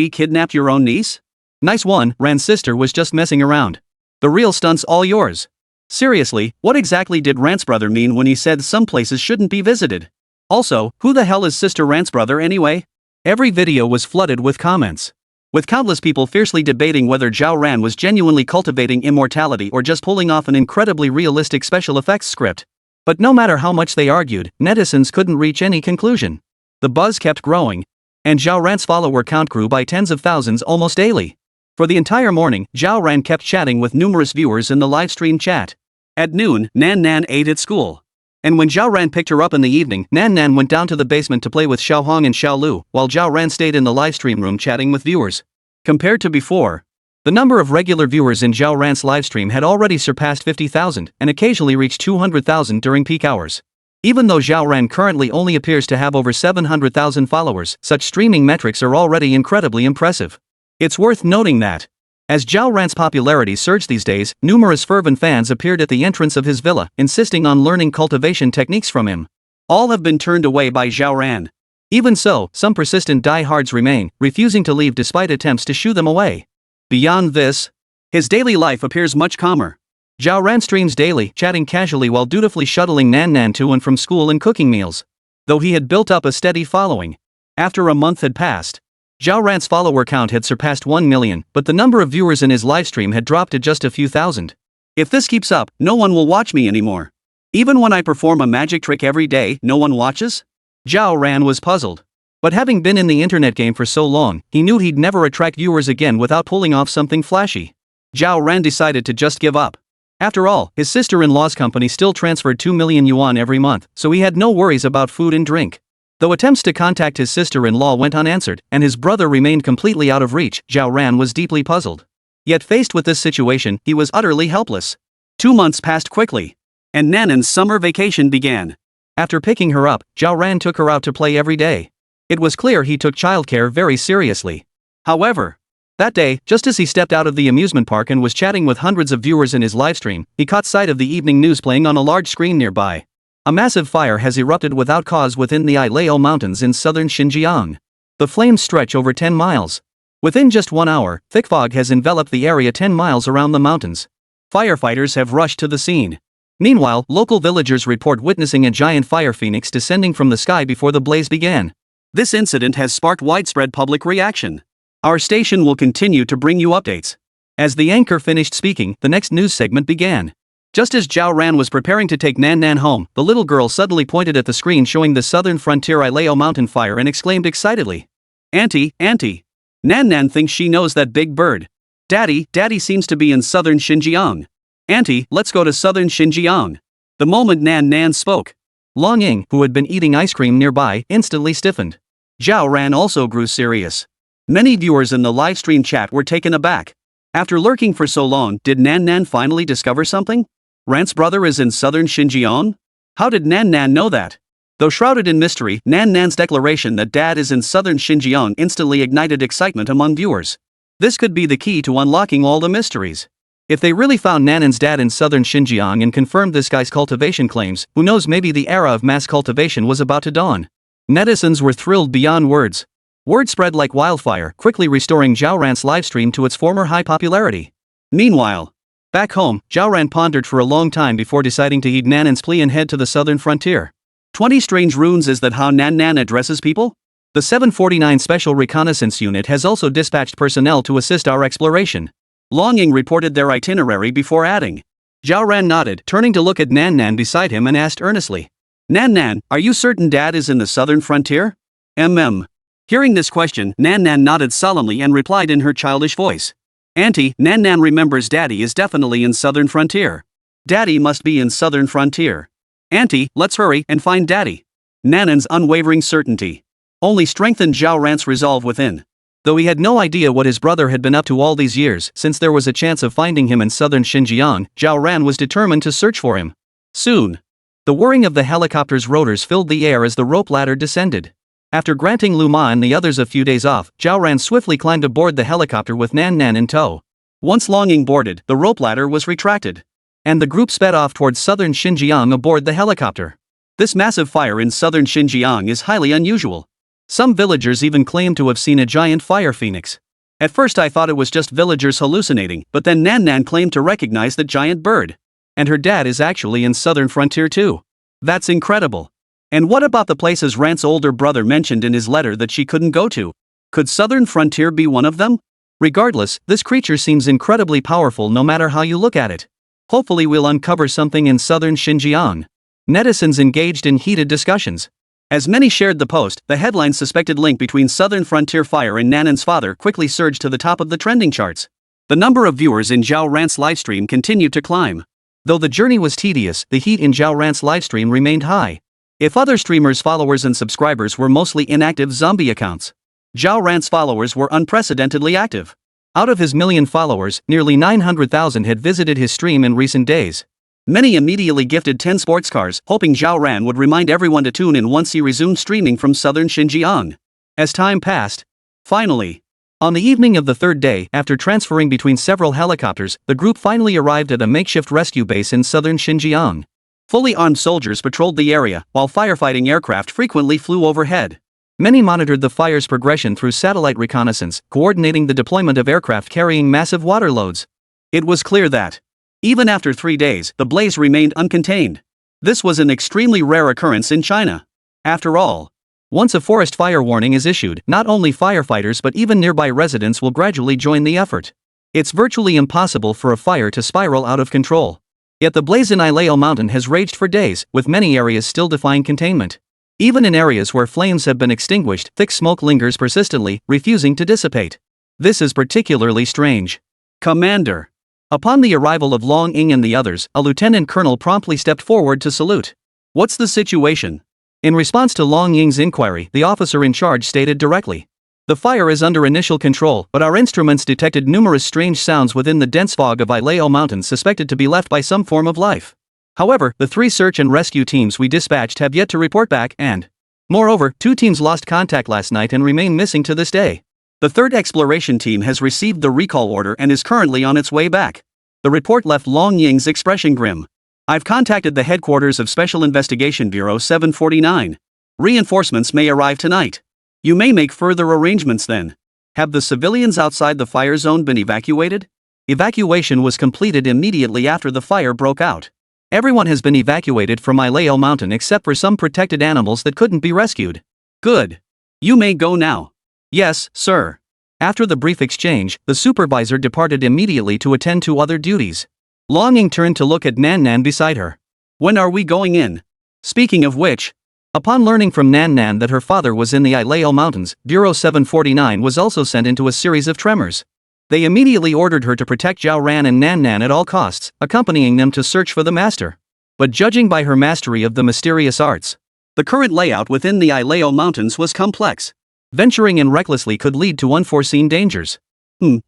kidnapped your own niece? Nice one, Ran's sister was just messing around. The real stunt's all yours. Seriously, what exactly did Rant's brother mean when he said some places shouldn't be visited? Also, who the hell is Sister Rant's brother anyway? Every video was flooded with comments, with countless people fiercely debating whether Zhao Ran was genuinely cultivating immortality or just pulling off an incredibly realistic special effects script. But no matter how much they argued, netizens couldn't reach any conclusion. The buzz kept growing, and Zhao Ran's follower count grew by tens of thousands almost daily. For the entire morning, Zhao Ran kept chatting with numerous viewers in the livestream chat. At noon, Nan Nan ate at school. And when Zhao Ran picked her up in the evening, Nan Nan went down to the basement to play with Xiao Hong and Xiao Lu, while Zhao Ran stayed in the livestream room chatting with viewers. Compared to before, the number of regular viewers in Zhao Ran's livestream had already surpassed 50,000 and occasionally reached 200,000 during peak hours. Even though Zhao Ran currently only appears to have over 700,000 followers, such streaming metrics are already incredibly impressive. It's worth noting that, as Zhao Ran's popularity surged these days, numerous fervent fans appeared at the entrance of his villa, insisting on learning cultivation techniques from him. All have been turned away by Zhao Ran. Even so, some persistent diehards remain, refusing to leave despite attempts to shoo them away. Beyond this, his daily life appears much calmer. Zhao Ran streams daily, chatting casually while dutifully shuttling Nan Nan to and from school and cooking meals. Though he had built up a steady following, after a month had passed, Zhao Ran's follower count had surpassed 1 million, but the number of viewers in his livestream had dropped to just a few thousand. If this keeps up, no one will watch me anymore. Even when I perform a magic trick every day, no one watches? Zhao Ran was puzzled. But having been in the internet game for so long, he knew he'd never attract viewers again without pulling off something flashy. Zhao Ran decided to just give up. After all, his sister-in-law's company still transferred 2 million yuan every month, so he had no worries about food and drink. Though attempts to contact his sister-in-law went unanswered, and his brother remained completely out of reach, Zhao Ran was deeply puzzled. Yet faced with this situation, he was utterly helpless. 2 months passed quickly, and Nanan's summer vacation began. After picking her up, Zhao Ran took her out to play every day. It was clear he took childcare very seriously. However, that day, just as he stepped out of the amusement park and was chatting with hundreds of viewers in his livestream, he caught sight of the evening news playing on a large screen nearby. A massive fire has erupted without cause within the Ilao Mountains in southern Xinjiang. The flames stretch over 10 miles. Within just 1 hour, thick fog has enveloped the area 10 miles around the mountains. Firefighters have rushed to the scene. Meanwhile, local villagers report witnessing a giant fire phoenix descending from the sky before the blaze began. This incident has sparked widespread public reaction. Our station will continue to bring you updates. As the anchor finished speaking, the next news segment began. Just as Zhao Ran was preparing to take Nan Nan home, the little girl suddenly pointed at the screen showing the southern frontier Ilao mountain fire and exclaimed excitedly, Auntie, Auntie! Nan Nan thinks she knows that big bird. Daddy seems to be in southern Xinjiang. Auntie, let's go to southern Xinjiang. The moment Nan Nan spoke, Long Ying, who had been eating ice cream nearby, instantly stiffened. Zhao Ran also grew serious. Many viewers in the livestream chat were taken aback. After lurking for so long, did Nan Nan finally discover something? Rant's brother is in southern Xinjiang? How did Nan Nan know that? Though shrouded in mystery, Nan Nan's declaration that Dad is in southern Xinjiang instantly ignited excitement among viewers. This could be the key to unlocking all the mysteries. If they really found Nanan's dad in southern Xinjiang and confirmed this guy's cultivation claims, who knows, maybe the era of mass cultivation was about to dawn. Netizens were thrilled beyond words. Word spread like wildfire, quickly restoring Zhao Ran's livestream to its former high popularity. Meanwhile, back home, Zhao Ran pondered for a long time before deciding to heed Nanan's plea and head to the southern frontier. 20 strange runes. Is that how Nan Nan addresses people? The 749 Special Reconnaissance Unit has also dispatched personnel to assist our exploration. Long Ying reported their itinerary before adding, Zhao Ran nodded, turning to look at Nan Nan beside him and asked earnestly. Nan Nan, are you certain Dad is in the southern frontier? Hearing this question, Nan Nan nodded solemnly and replied in her childish voice. Auntie, Nan Nan remembers Daddy is definitely in southern frontier. Daddy must be in southern frontier. Auntie, let's hurry and find Daddy. Nan Nan's unwavering certainty only strengthened Zhao Ran's resolve within. Though he had no idea what his brother had been up to all these years, since there was a chance of finding him in southern Xinjiang, Zhao Ran was determined to search for him. Soon, the whirring of the helicopter's rotors filled the air as the rope ladder descended. After granting Lu Ma and the others a few days off, Zhao Ran swiftly climbed aboard the helicopter with Nan Nan in tow. Once Longing boarded, the rope ladder was retracted, and the group sped off towards southern Xinjiang aboard the helicopter. This massive fire in southern Xinjiang is highly unusual. Some villagers even claim to have seen a giant fire phoenix. At first I thought it was just villagers hallucinating, but then Nan Nan claimed to recognize the giant bird. And her dad is actually in southern frontier too. That's incredible. And what about the places Rant's older brother mentioned in his letter that she couldn't go to? Could southern frontier be one of them? Regardless, this creature seems incredibly powerful no matter how you look at it. Hopefully we'll uncover something in southern Xinjiang. Netizens engaged in heated discussions. As many shared the post, the headline suspected link between southern frontier fire and Nanan's father quickly surged to the top of the trending charts. The number of viewers in Zhao Ran's livestream continued to climb. Though the journey was tedious, the heat in Zhao Ran's livestream remained high. If other streamers' followers and subscribers were mostly inactive zombie accounts, Zhao Ran's followers were unprecedentedly active. Out of his million followers, nearly 900,000 had visited his stream in recent days. Many immediately gifted 10 sports cars, hoping Zhao Ran would remind everyone to tune in once he resumed streaming from southern Xinjiang. As time passed, finally, on the evening of the third day, after transferring between several helicopters, the group finally arrived at a makeshift rescue base in southern Xinjiang. Fully armed soldiers patrolled the area, while firefighting aircraft frequently flew overhead. Many monitored the fire's progression through satellite reconnaissance, coordinating the deployment of aircraft carrying massive water loads. It was clear that, even after 3 days, the blaze remained uncontained. This was an extremely rare occurrence in China. After all, once a forest fire warning is issued, not only firefighters but even nearby residents will gradually join the effort. It's virtually impossible for a fire to spiral out of control. Yet the blaze in Ilao Mountain has raged for days, with many areas still defying containment. Even in areas where flames have been extinguished, thick smoke lingers persistently, refusing to dissipate. This is particularly strange. Commander. Upon the arrival of Long Ying and the others, a lieutenant colonel promptly stepped forward to salute. What's the situation? In response to Long Ying's inquiry, the officer in charge stated directly. The fire is under initial control, but our instruments detected numerous strange sounds within the dense fog of Ilao Mountains suspected to be left by some form of life. However, the 3 search and rescue teams we dispatched have yet to report back and, moreover, 2 teams lost contact last night and remain missing to this day. The 3rd exploration team has received the recall order and is currently on its way back. The report left Long Ying's expression grim. I've contacted the headquarters of Special Investigation Bureau 749. Reinforcements may arrive tonight. You may make further arrangements then. Have the civilians outside the fire zone been evacuated? Evacuation was completed immediately after the fire broke out. Everyone has been evacuated from Ilao Mountain except for some protected animals that couldn't be rescued. Good. You may go now. Yes, sir. After the brief exchange, the supervisor departed immediately to attend to other duties. Long Ying turned to look at Nan Nan beside her. When are we going in? Speaking of which, upon learning from Nan Nan that her father was in the Ilao Mountains, Bureau 749 was also sent into a series of tremors. They immediately ordered her to protect Zhao Ran and Nan Nan at all costs, accompanying them to search for the master. But judging by her mastery of the mysterious arts, the current layout within the Ilao Mountains was complex. Venturing in recklessly could lead to unforeseen dangers.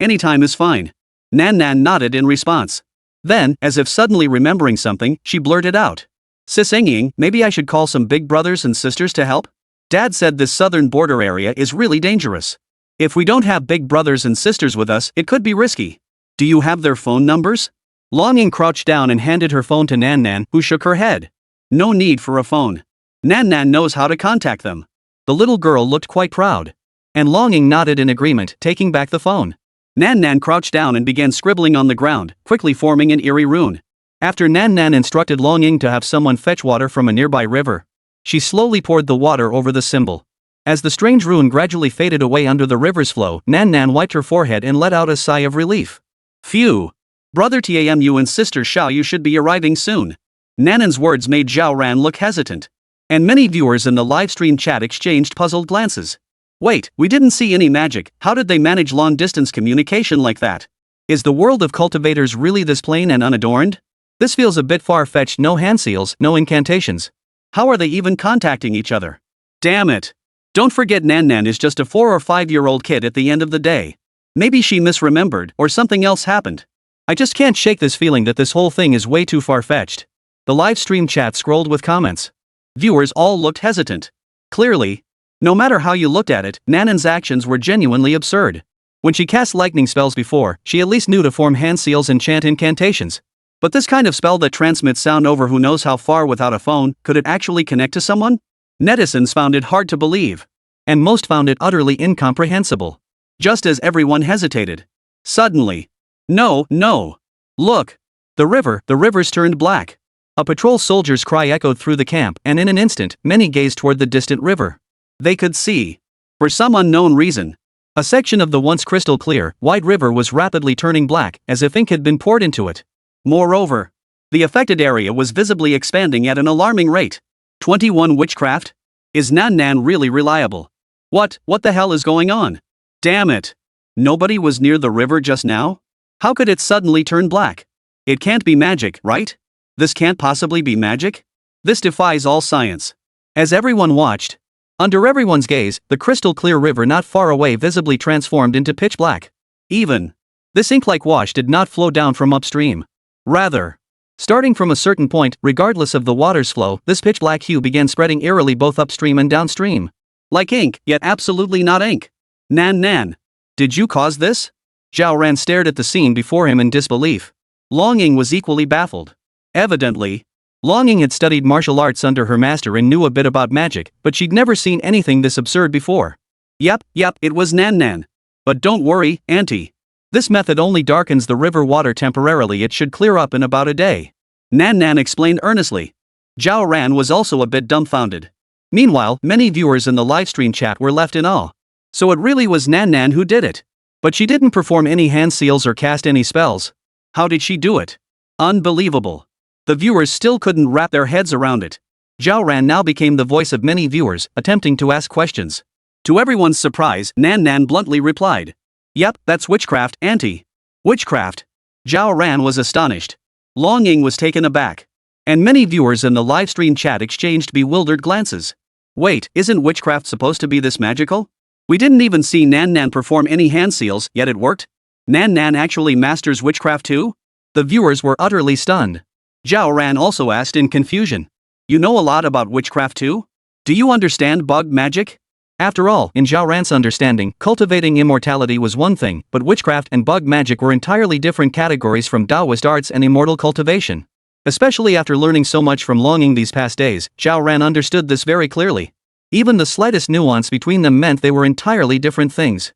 Anytime is fine. Nan Nan nodded in response. Then, as if suddenly remembering something, she blurted out. Sis Engying, maybe I should call some big brothers and sisters to help? Dad said this southern border area is really dangerous. If we don't have big brothers and sisters with us, it could be risky. Do you have their phone numbers? Long Ying crouched down and handed her phone to Nan Nan, who shook her head. No need for a phone. Nan Nan knows how to contact them. The little girl looked quite proud. And Long Ying nodded in agreement, taking back the phone. Nan Nan crouched down and began scribbling on the ground, quickly forming an eerie rune. After Nan Nan instructed Long Ying to have someone fetch water from a nearby river, she slowly poured the water over the symbol. As the strange rune gradually faded away under the river's flow, Nan Nan wiped her forehead and let out a sigh of relief. Phew! Brother Tamu and sister Xiaoyu should be arriving soon. Nanan's words made Zhao Ran look hesitant. And many viewers in the livestream chat exchanged puzzled glances. Wait, we didn't see any magic, how did they manage long-distance communication like that? Is the world of cultivators really this plain and unadorned? This feels a bit far-fetched. No hand seals, no incantations. How are they even contacting each other? Damn it. Don't forget Nan is just a 4 or 5-year-old kid at the end of the day. Maybe she misremembered, or something else happened. I just can't shake this feeling that this whole thing is way too far-fetched. The live stream chat scrolled with comments. Viewers all looked hesitant. Clearly, no matter how you looked at it, Nanan's actions were genuinely absurd. When she cast lightning spells before, she at least knew to form hand seals and chant incantations. But this kind of spell that transmits sound over who knows how far without a phone, could it actually connect to someone? Netizens found it hard to believe. And most found it utterly incomprehensible. Just as everyone hesitated. Suddenly. No. Look. The rivers turned black. A patrol soldier's cry echoed through the camp, and in an instant, many gazed toward the distant river. They could see. For some unknown reason. A section of the once crystal clear, wide river was rapidly turning black, as if ink had been poured into it. Moreover, the affected area was visibly expanding at an alarming rate. 21 Witchcraft? Is Nan really reliable? What the hell is going on? Damn it. Nobody was near the river just now? How could it suddenly turn black? It can't be magic, right? This can't possibly be magic? This defies all science. As everyone watched, under everyone's gaze, the crystal clear river not far away visibly transformed into pitch black. Even this ink-like wash did not flow down from upstream. Rather, starting from a certain point, regardless of the water's flow, this pitch black hue began spreading eerily both upstream and downstream. Like ink, yet absolutely not ink. Nan, did you cause this? Zhao Ran stared at the scene before him in disbelief. Longing was equally baffled. Evidently, Longing had studied martial arts under her master and knew a bit about magic, but she'd never seen anything this absurd before. Yep, it was Nan. But don't worry, Auntie. This method only darkens the river water temporarily. It should clear up in about a day. Nan explained earnestly. Zhao Ran was also a bit dumbfounded. Meanwhile, many viewers in the livestream chat were left in awe. So it really was Nan who did it. But she didn't perform any hand seals or cast any spells. How did she do it? Unbelievable. The viewers still couldn't wrap their heads around it. Zhao Ran now became the voice of many viewers, attempting to ask questions. To everyone's surprise, Nan bluntly replied. Yep, that's witchcraft, Auntie. Witchcraft. Zhao Ran was astonished. Longing was taken aback. And many viewers in the livestream chat exchanged bewildered glances. Wait, isn't witchcraft supposed to be this magical? We didn't even see Nan perform any hand seals, yet it worked? Nan actually masters witchcraft too? The viewers were utterly stunned. Zhao Ran also asked in confusion. You know a lot about witchcraft too? Do you understand bug magic? After all, in Zhao Ran's understanding, cultivating immortality was one thing, but witchcraft and bug magic were entirely different categories from Taoist arts and immortal cultivation. Especially after learning so much from Longing these past days, Zhao Ran understood this very clearly. Even the slightest nuance between them meant they were entirely different things.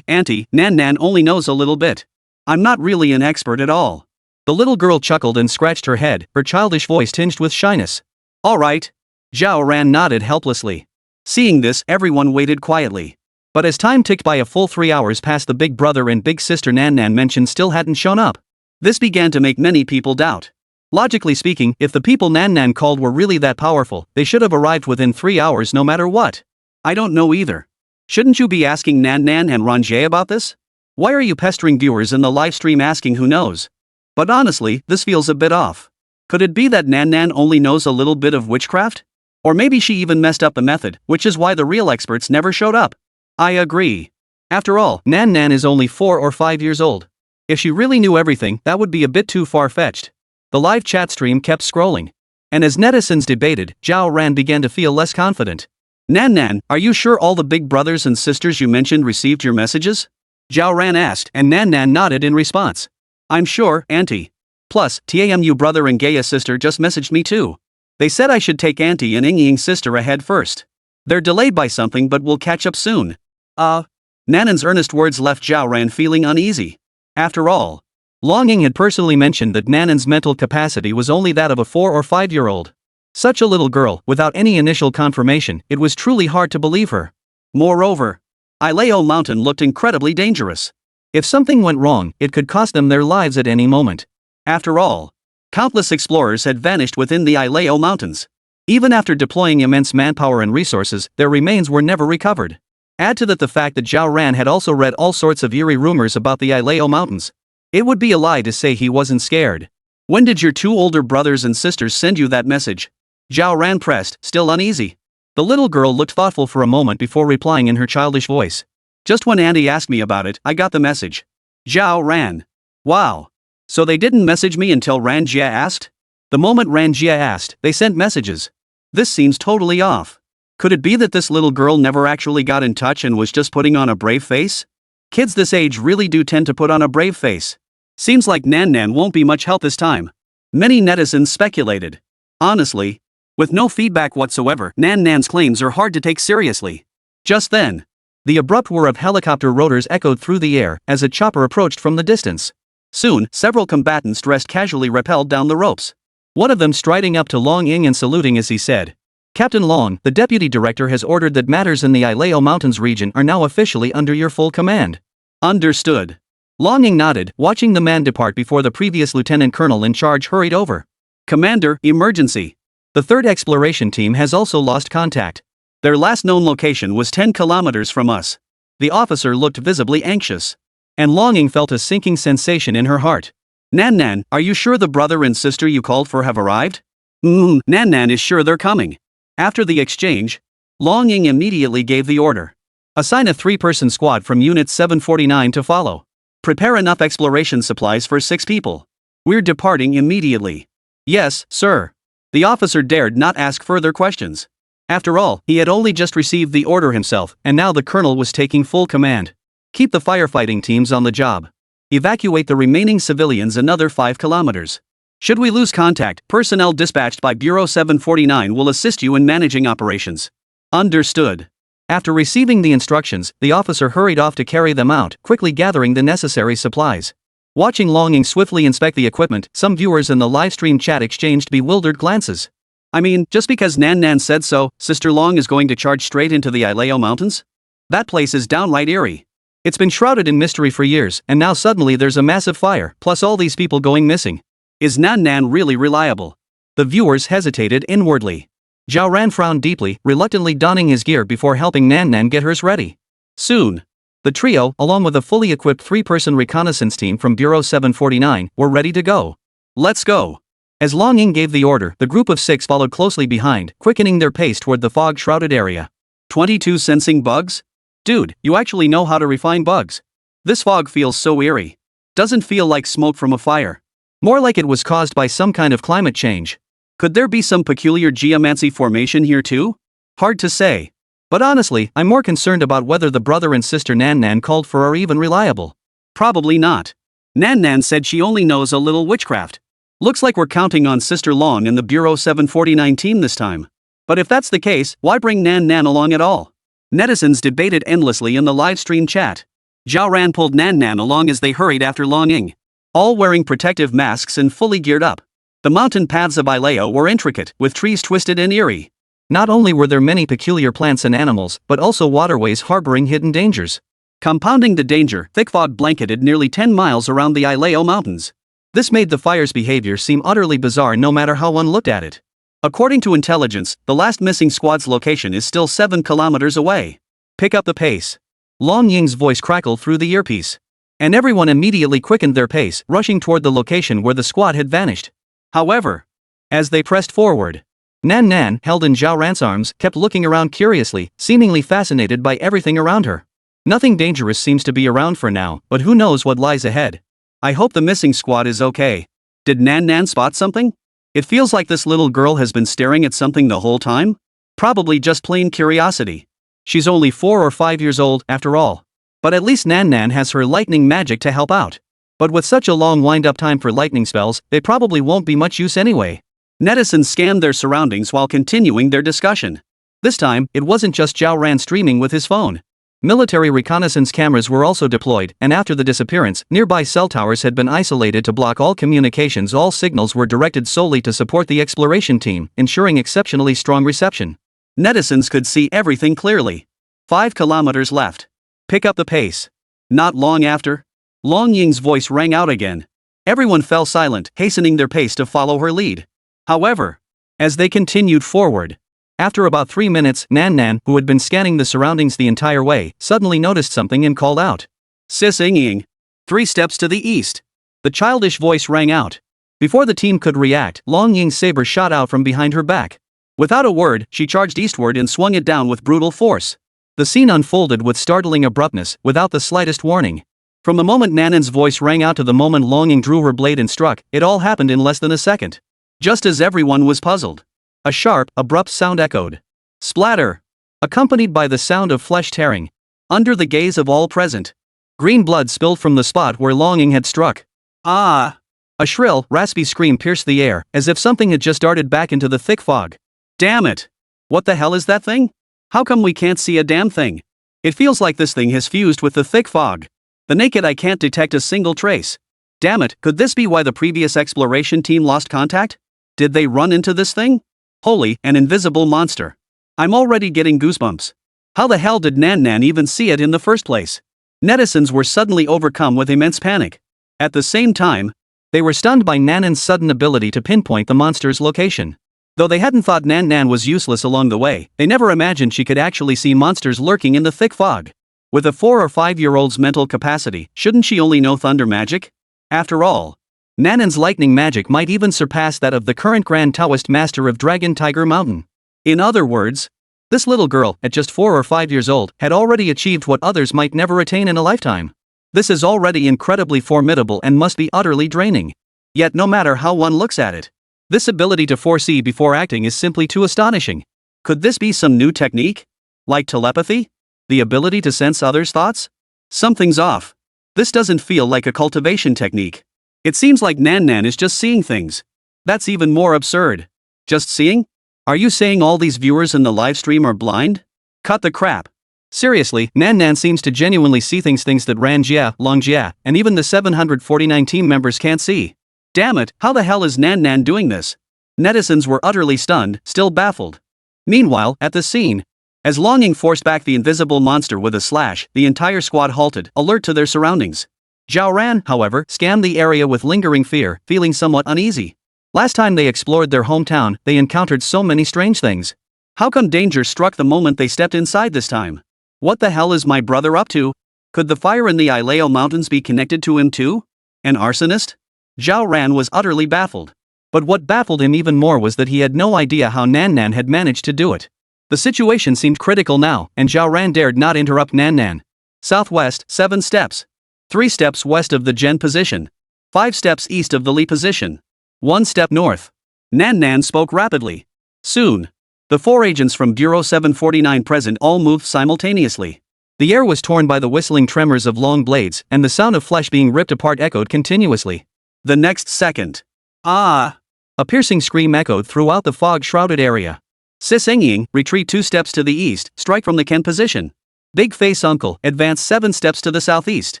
Auntie, Nan only knows a little bit. I'm not really an expert at all. The little girl chuckled and scratched her head, her childish voice tinged with shyness. Alright. Zhao Ran nodded helplessly. Seeing this, everyone waited quietly. But as time ticked by, a full 3 hours passed, the big brother and big sister Nan mentioned still hadn't shown up. This began to make many people doubt. Logically speaking, if the people Nan called were really that powerful, they should have arrived within 3 hours no matter what. I don't know either. Shouldn't you be asking Nan and Ranjay about this? Why are you pestering viewers in the livestream asking who knows? But honestly, this feels a bit off. Could it be that Nan only knows a little bit of witchcraft? Or maybe she even messed up the method, which is why the real experts never showed up. I agree. After all, Nan is only 4 or 5 years old. If she really knew everything, that would be a bit too far-fetched. The live chat stream kept scrolling. And as netizens debated, Zhao Ran began to feel less confident. Nan, are you sure all the big brothers and sisters you mentioned received your messages? Zhao Ran asked, and Nan nodded in response. I'm sure, Auntie. Plus, Tamu brother and Gaia sister just messaged me too. They said I should take Auntie and Ying sister ahead first. They're delayed by something but will catch up soon. Nanan's earnest words left Zhao Ran feeling uneasy. After all, Longing had personally mentioned that Nanan's mental capacity was only that of a 4 or 5-year-old. Such a little girl, without any initial confirmation, it was truly hard to believe her. Moreover, Ileo Mountain looked incredibly dangerous. If something went wrong, it could cost them their lives at any moment. After all, countless explorers had vanished within the Ileo Mountains. Even after deploying immense manpower and resources, their remains were never recovered. Add to that the fact that Zhao Ran had also read all sorts of eerie rumors about the Ileo Mountains. It would be a lie to say he wasn't scared. When did your two older brothers and sisters send you that message? Zhao Ran pressed, still uneasy. The little girl looked thoughtful for a moment before replying in her childish voice. Just when Auntie asked me about it, I got the message. Zhao Ran. Wow. So they didn't message me until Ran Jia asked? The moment Ran Jia asked, they sent messages. This seems totally off. Could it be that this little girl never actually got in touch and was just putting on a brave face? Kids this age really do tend to put on a brave face. Seems like Nan Nan won't be much help this time. Many netizens speculated. Honestly, with no feedback whatsoever, Nan Nan's claims are hard to take seriously. Just then, the abrupt whir of helicopter rotors echoed through the air as a chopper approached from the distance. Soon, several combatants dressed casually rappelled down the ropes. One of them striding up to Long Ying and saluting as he said, Captain Long, the deputy director has ordered that matters in the Ileo Mountains region are now officially under your full command. Understood. Long Ying nodded, watching the man depart before the previous lieutenant colonel in charge hurried over. Commander, emergency. The third exploration team has also lost contact. Their last known location was 10 kilometers from us. The officer looked visibly anxious. And Long Ying felt a sinking sensation in her heart. Nan Nan, are you sure the brother and sister you called for have arrived? Nan Nan is sure they're coming. After the exchange, Long Ying immediately gave the order. Assign a 3-person squad from Unit 749 to follow. Prepare enough exploration supplies for 6 people. We're departing immediately. Yes, sir. The officer dared not ask further questions. After all, he had only just received the order himself, and now the colonel was taking full command. Keep the firefighting teams on the job. Evacuate the remaining civilians another 5 kilometers. Should we lose contact, personnel dispatched by Bureau 749 will assist you in managing operations. Understood. After receiving the instructions, the officer hurried off to carry them out, quickly gathering the necessary supplies. Watching Long Ying swiftly inspect the equipment, some viewers in the livestream chat exchanged bewildered glances. I mean, just because Nan Nan said so, Sister Long is going to charge straight into the Ileo Mountains? That place is downright eerie. It's been shrouded in mystery for years, and now suddenly there's a massive fire, plus all these people going missing. Is Nan Nan really reliable? The viewers hesitated inwardly. Zhao Ran frowned deeply, reluctantly donning his gear before helping Nan Nan get hers ready. Soon, the trio, along with a fully equipped 3-person reconnaissance team from Bureau 749, were ready to go. Let's go. As Long Ying gave the order, the group of 6 followed closely behind, quickening their pace toward the fog-shrouded area. 22 sensing bugs? Dude, you actually know how to refine bugs. This fog feels so eerie. Doesn't feel like smoke from a fire. More like it was caused by some kind of climate change. Could there be some peculiar geomancy formation here too? Hard to say. But honestly, I'm more concerned about whether the brother and sister Nan Nan called for are even reliable. Probably not. Nan Nan said she only knows a little witchcraft. Looks like we're counting on Sister Long and the Bureau 749 team this time. But if that's the case, why bring Nan Nan along at all? Netizens debated endlessly in the livestream chat. Zhao Ran pulled Nan Nan along as they hurried after Long Ying. All wearing protective masks and fully geared up. The mountain paths of Ileo were intricate, with trees twisted and eerie. Not only were there many peculiar plants and animals, but also waterways harboring hidden dangers. Compounding the danger, thick fog blanketed nearly 10 miles around the Ileo Mountains. This made the fire's behavior seem utterly bizarre no matter how one looked at it. According to intelligence, the last missing squad's location is still 7 kilometers away. Pick up the pace. Long Ying's voice crackled through the earpiece. And everyone immediately quickened their pace, rushing toward the location where the squad had vanished. However, as they pressed forward, Nan Nan, held in Zhao Ran's arms, kept looking around curiously, seemingly fascinated by everything around her. Nothing dangerous seems to be around for now, but who knows what lies ahead. I hope the missing squad is okay. Did Nan Nan spot something? It feels like this little girl has been staring at something the whole time? Probably just plain curiosity. She's only 4 or 5 years old, after all. But at least Nan Nan has her lightning magic to help out. But with such a long wind-up time for lightning spells, they probably won't be much use anyway. Netizens scanned their surroundings while continuing their discussion. This time, it wasn't just Zhao Ran streaming with his phone. Military reconnaissance cameras were also deployed, and after the disappearance, nearby cell towers had been isolated to block all communications. All signals were directed solely to support the exploration team, ensuring exceptionally strong reception. Netizens could see everything clearly. 5 kilometers left. Pick up the pace. Not long after, Long Ying's voice rang out again. Everyone fell silent, hastening their pace to follow her lead. However, as they continued forward, after about 3 minutes, Nan Nan, who had been scanning the surroundings the entire way, suddenly noticed something and called out. Sis Ying. 3 steps to the east. The childish voice rang out. Before the team could react, Long Ying's saber shot out from behind her back. Without a word, she charged eastward and swung it down with brutal force. The scene unfolded with startling abruptness, without the slightest warning. From the moment Nanan's voice rang out to the moment Long Ying drew her blade and struck, it all happened in less than a second. Just as everyone was puzzled, a sharp, abrupt sound echoed. Splatter! Accompanied by the sound of flesh tearing. Under the gaze of all present, green blood spilled from the spot where Long Ying had struck. Ah! A shrill, raspy scream pierced the air, as if something had just darted back into the thick fog. Damn it! What the hell is that thing? How come we can't see a damn thing? It feels like this thing has fused with the thick fog. The naked eye can't detect a single trace. Damn it, could this be why the previous exploration team lost contact? Did they run into this thing? Holy, an invisible monster. I'm already getting goosebumps. How the hell did Nan Nan even see it in the first place? Netizens were suddenly overcome with immense panic. At the same time, they were stunned by Nanan's sudden ability to pinpoint the monster's location. Though they hadn't thought Nan Nan was useless along the way, they never imagined she could actually see monsters lurking in the thick fog. With a 4 or 5-year-old's mental capacity, shouldn't she only know thunder magic? After all, Nanan's lightning magic might even surpass that of the current Grand Taoist Master of Dragon Tiger Mountain. In other words, this little girl, at just 4 or 5 years old, had already achieved what others might never attain in a lifetime. This is already incredibly formidable and must be utterly draining. Yet no matter how one looks at it, this ability to foresee before acting is simply too astonishing. Could this be some new technique? Like telepathy? The ability to sense others' thoughts? Something's off. This doesn't feel like a cultivation technique. It seems like Nan Nan is just seeing things. That's even more absurd. Just seeing? Are you saying all these viewers in the livestream are blind? Cut the crap. Seriously, Nan Nan seems to genuinely see things that Ran Jia, Long Jia, and even the 749 team members can't see. Damn it, how the hell is Nan Nan doing this? Netizens were utterly stunned, still baffled. Meanwhile, at the scene, as Long Ying forced back the invisible monster with a slash, the entire squad halted, alert to their surroundings. Zhao Ran, however, scanned the area with lingering fear, feeling somewhat uneasy. Last time they explored their hometown, they encountered so many strange things. How come danger struck the moment they stepped inside this time? What the hell is my brother up to? Could the fire in the Ileo Mountains be connected to him too? An arsonist? Zhao Ran was utterly baffled. But what baffled him even more was that he had no idea how Nan Nan had managed to do it. The situation seemed critical now, and Zhao Ran dared not interrupt Nan Nan. Southwest, 7 steps. 3 steps west of the Gen position. 5 steps east of the Li position. 1 step north. Nan Nan spoke rapidly. Soon, the 4 agents from Bureau 749 present all moved simultaneously. The air was torn by the whistling tremors of long blades, and the sound of flesh being ripped apart echoed continuously. The next second. Ah! A piercing scream echoed throughout the fog-shrouded area. Sis Ying, retreat 2 steps to the east, strike from the Ken position. Big Face Uncle, advance 7 steps to the southeast.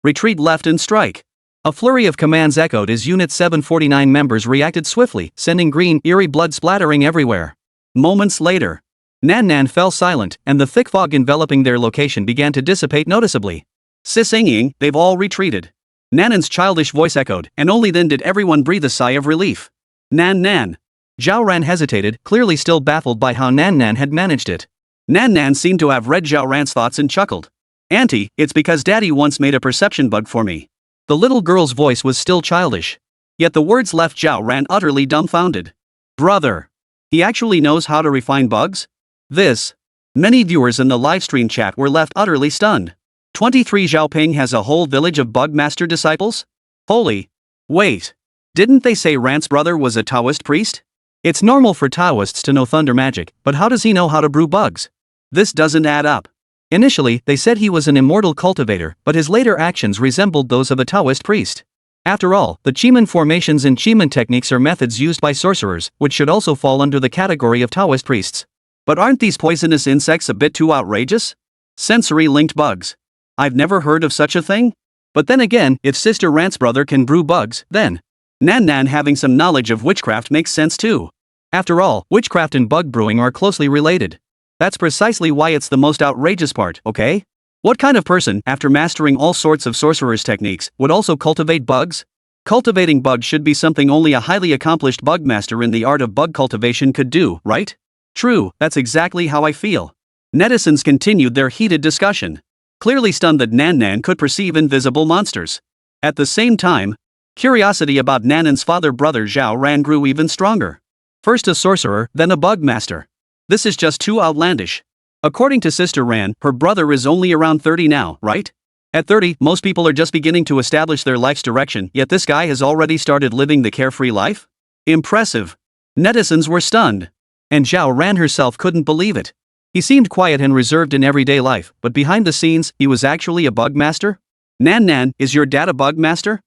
Retreat left and strike. A flurry of commands echoed as Unit 749 members reacted swiftly, sending green, eerie blood splattering everywhere. Moments later, Nan Nan fell silent, and the thick fog enveloping their location began to dissipate noticeably. Sis Ying, they've all retreated. Nanan's childish voice echoed, and only then did everyone breathe a sigh of relief. Nan Nan. Zhao Ran hesitated, clearly still baffled by how Nan Nan had managed it. Nan Nan seemed to have read Zhao Ran's thoughts and chuckled. Auntie, it's because Daddy once made a perception bug for me. The little girl's voice was still childish. Yet the words left Zhao Ran utterly dumbfounded. Brother. He actually knows how to refine bugs? This. Many viewers in the livestream chat were left utterly stunned. 23 Xiaoping has a whole village of bug master disciples? Holy. Wait. Didn't they say Rant's brother was a Taoist priest? It's normal for Taoists to know thunder magic, but how does he know how to brew bugs? This doesn't add up. Initially, they said he was an immortal cultivator, but his later actions resembled those of a Taoist priest. After all, the Qigmen formations and Qigmen techniques are methods used by sorcerers, which should also fall under the category of Taoist priests. But aren't these poisonous insects a bit too outrageous? Sensory-linked bugs. I've never heard of such a thing. But then again, if Sister Rant's brother can brew bugs, then Nan Nan having some knowledge of witchcraft makes sense too. After all, witchcraft and bug brewing are closely related. That's precisely why it's the most outrageous part, okay? What kind of person, after mastering all sorts of sorcerer's techniques, would also cultivate bugs? Cultivating bugs should be something only a highly accomplished bug master in the art of bug cultivation could do, right? True, that's exactly how I feel. Netizens continued their heated discussion, clearly stunned that Nan could perceive invisible monsters. At the same time, curiosity about Nan's father-brother Zhao Ran grew even stronger. First a sorcerer, then a bug master. This is just too outlandish. According to Sister Ran, her brother is only around 30 now, right? At 30, most people are just beginning to establish their life's direction, yet this guy has already started living the carefree life? Impressive. Netizens were stunned. And Zhao Ran herself couldn't believe it. He seemed quiet and reserved in everyday life, but behind the scenes, he was actually a bug master? Nan, is your dad a bug master?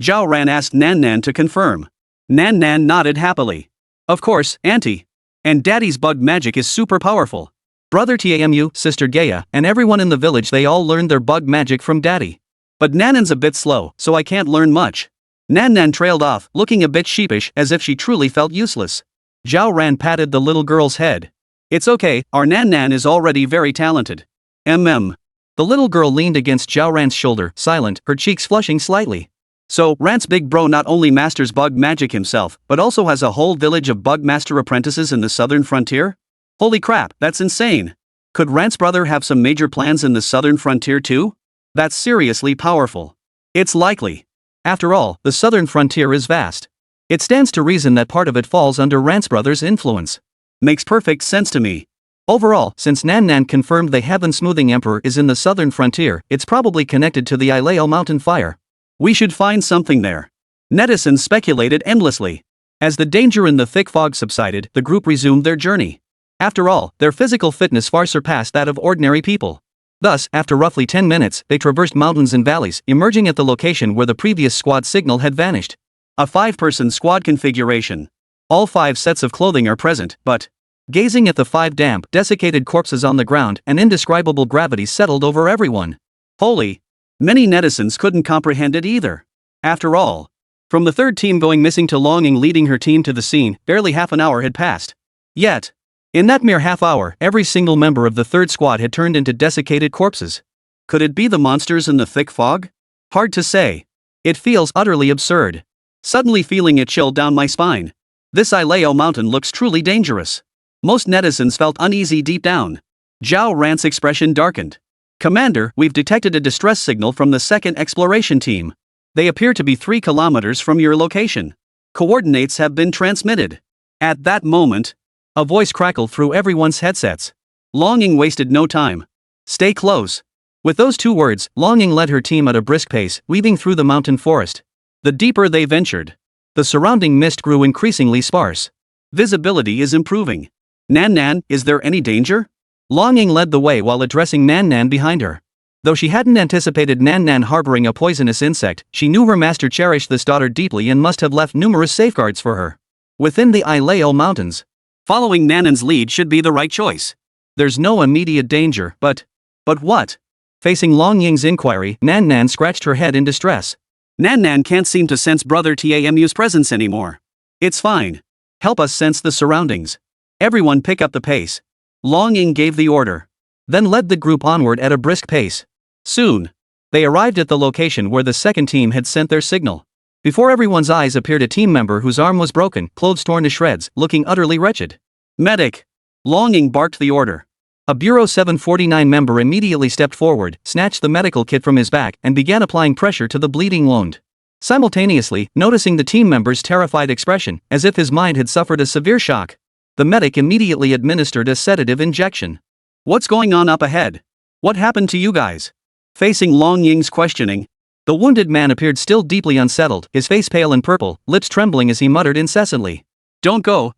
Zhao Ran asked Nan to confirm. Nan nodded happily. Of course, Auntie. And Daddy's bug magic is super powerful. Brother Tamu, Sister Gaia, and everyone in the village, they all learned their bug magic from Daddy. But Nan's a bit slow, so I can't learn much. Nan trailed off, looking a bit sheepish, as if she truly felt useless. Zhao Ran patted the little girl's head. It's okay, our Nan is already very talented. The little girl leaned against Zhao Ran's shoulder, silent, her cheeks flushing slightly. So, Ran's big bro not only masters bug magic himself, but also has a whole village of bug master apprentices in the southern frontier? Holy crap, that's insane. Could Ran's brother have some major plans in the southern frontier too? That's seriously powerful. It's likely. After all, the southern frontier is vast. It stands to reason that part of it falls under Ran's brother's influence. Makes perfect sense to me. Overall, since Nan confirmed the heaven-smoothing emperor is in the southern frontier, it's probably connected to the Ileo mountain fire. We should find something there. Netizens speculated endlessly. As the danger in the thick fog subsided, the group resumed their journey. After all, their physical fitness far surpassed that of ordinary people. Thus, after roughly 10 minutes, they traversed mountains and valleys, emerging at the location where the previous squad signal had vanished. A 5-person squad configuration. All 5 sets of clothing are present, but gazing at the 5 damp, desiccated corpses on the ground, an indescribable gravity settled over everyone. Holy! Many netizens couldn't comprehend it either. After all, from the third team going missing to Longing leading her team to the scene, barely half an hour had passed. Yet, in that mere half hour, every single member of the third squad had turned into desiccated corpses. Could it be the monsters in the thick fog? Hard to say. It feels utterly absurd. Suddenly feeling a chill down my spine. This Ileo mountain looks truly dangerous. Most netizens felt uneasy deep down. Zhao Ran's expression darkened. Commander, we've detected a distress signal from the second exploration team. They appear to be 3 kilometers from your location. Coordinates have been transmitted. At that moment, a voice crackled through everyone's headsets. Longing wasted no time. Stay close. With those 2 words, Longing led her team at a brisk pace, weaving through the mountain forest. The deeper they ventured, the surrounding mist grew increasingly sparse. Visibility is improving. Nan, is there any danger? Longing led the way while addressing Nan behind her. Though she hadn't anticipated Nan harboring a poisonous insect, she knew her master cherished this daughter deeply and must have left numerous safeguards for her. Within the Ileo mountains, following Nan's lead should be the right choice. There's no immediate danger, but what? Facing Longying's inquiry, Nan scratched her head in distress. Nan can't seem to sense Brother Tamu's presence anymore. It's fine. Help us sense the surroundings. Everyone pick up the pace. Longing gave the order. Then led the group onward at a brisk pace. Soon, they arrived at the location where the second team had sent their signal. Before everyone's eyes appeared a team member whose arm was broken, clothes torn to shreds, looking utterly wretched. Medic! Longing barked the order. A Bureau 749 member immediately stepped forward, snatched the medical kit from his back, and began applying pressure to the bleeding wound. Simultaneously, noticing the team member's terrified expression, as if his mind had suffered a severe shock, the medic immediately administered a sedative injection. What's going on up ahead? What happened to you guys? Facing Longying's questioning, the wounded man appeared still deeply unsettled, his face pale and purple, lips trembling as he muttered incessantly. Don't go.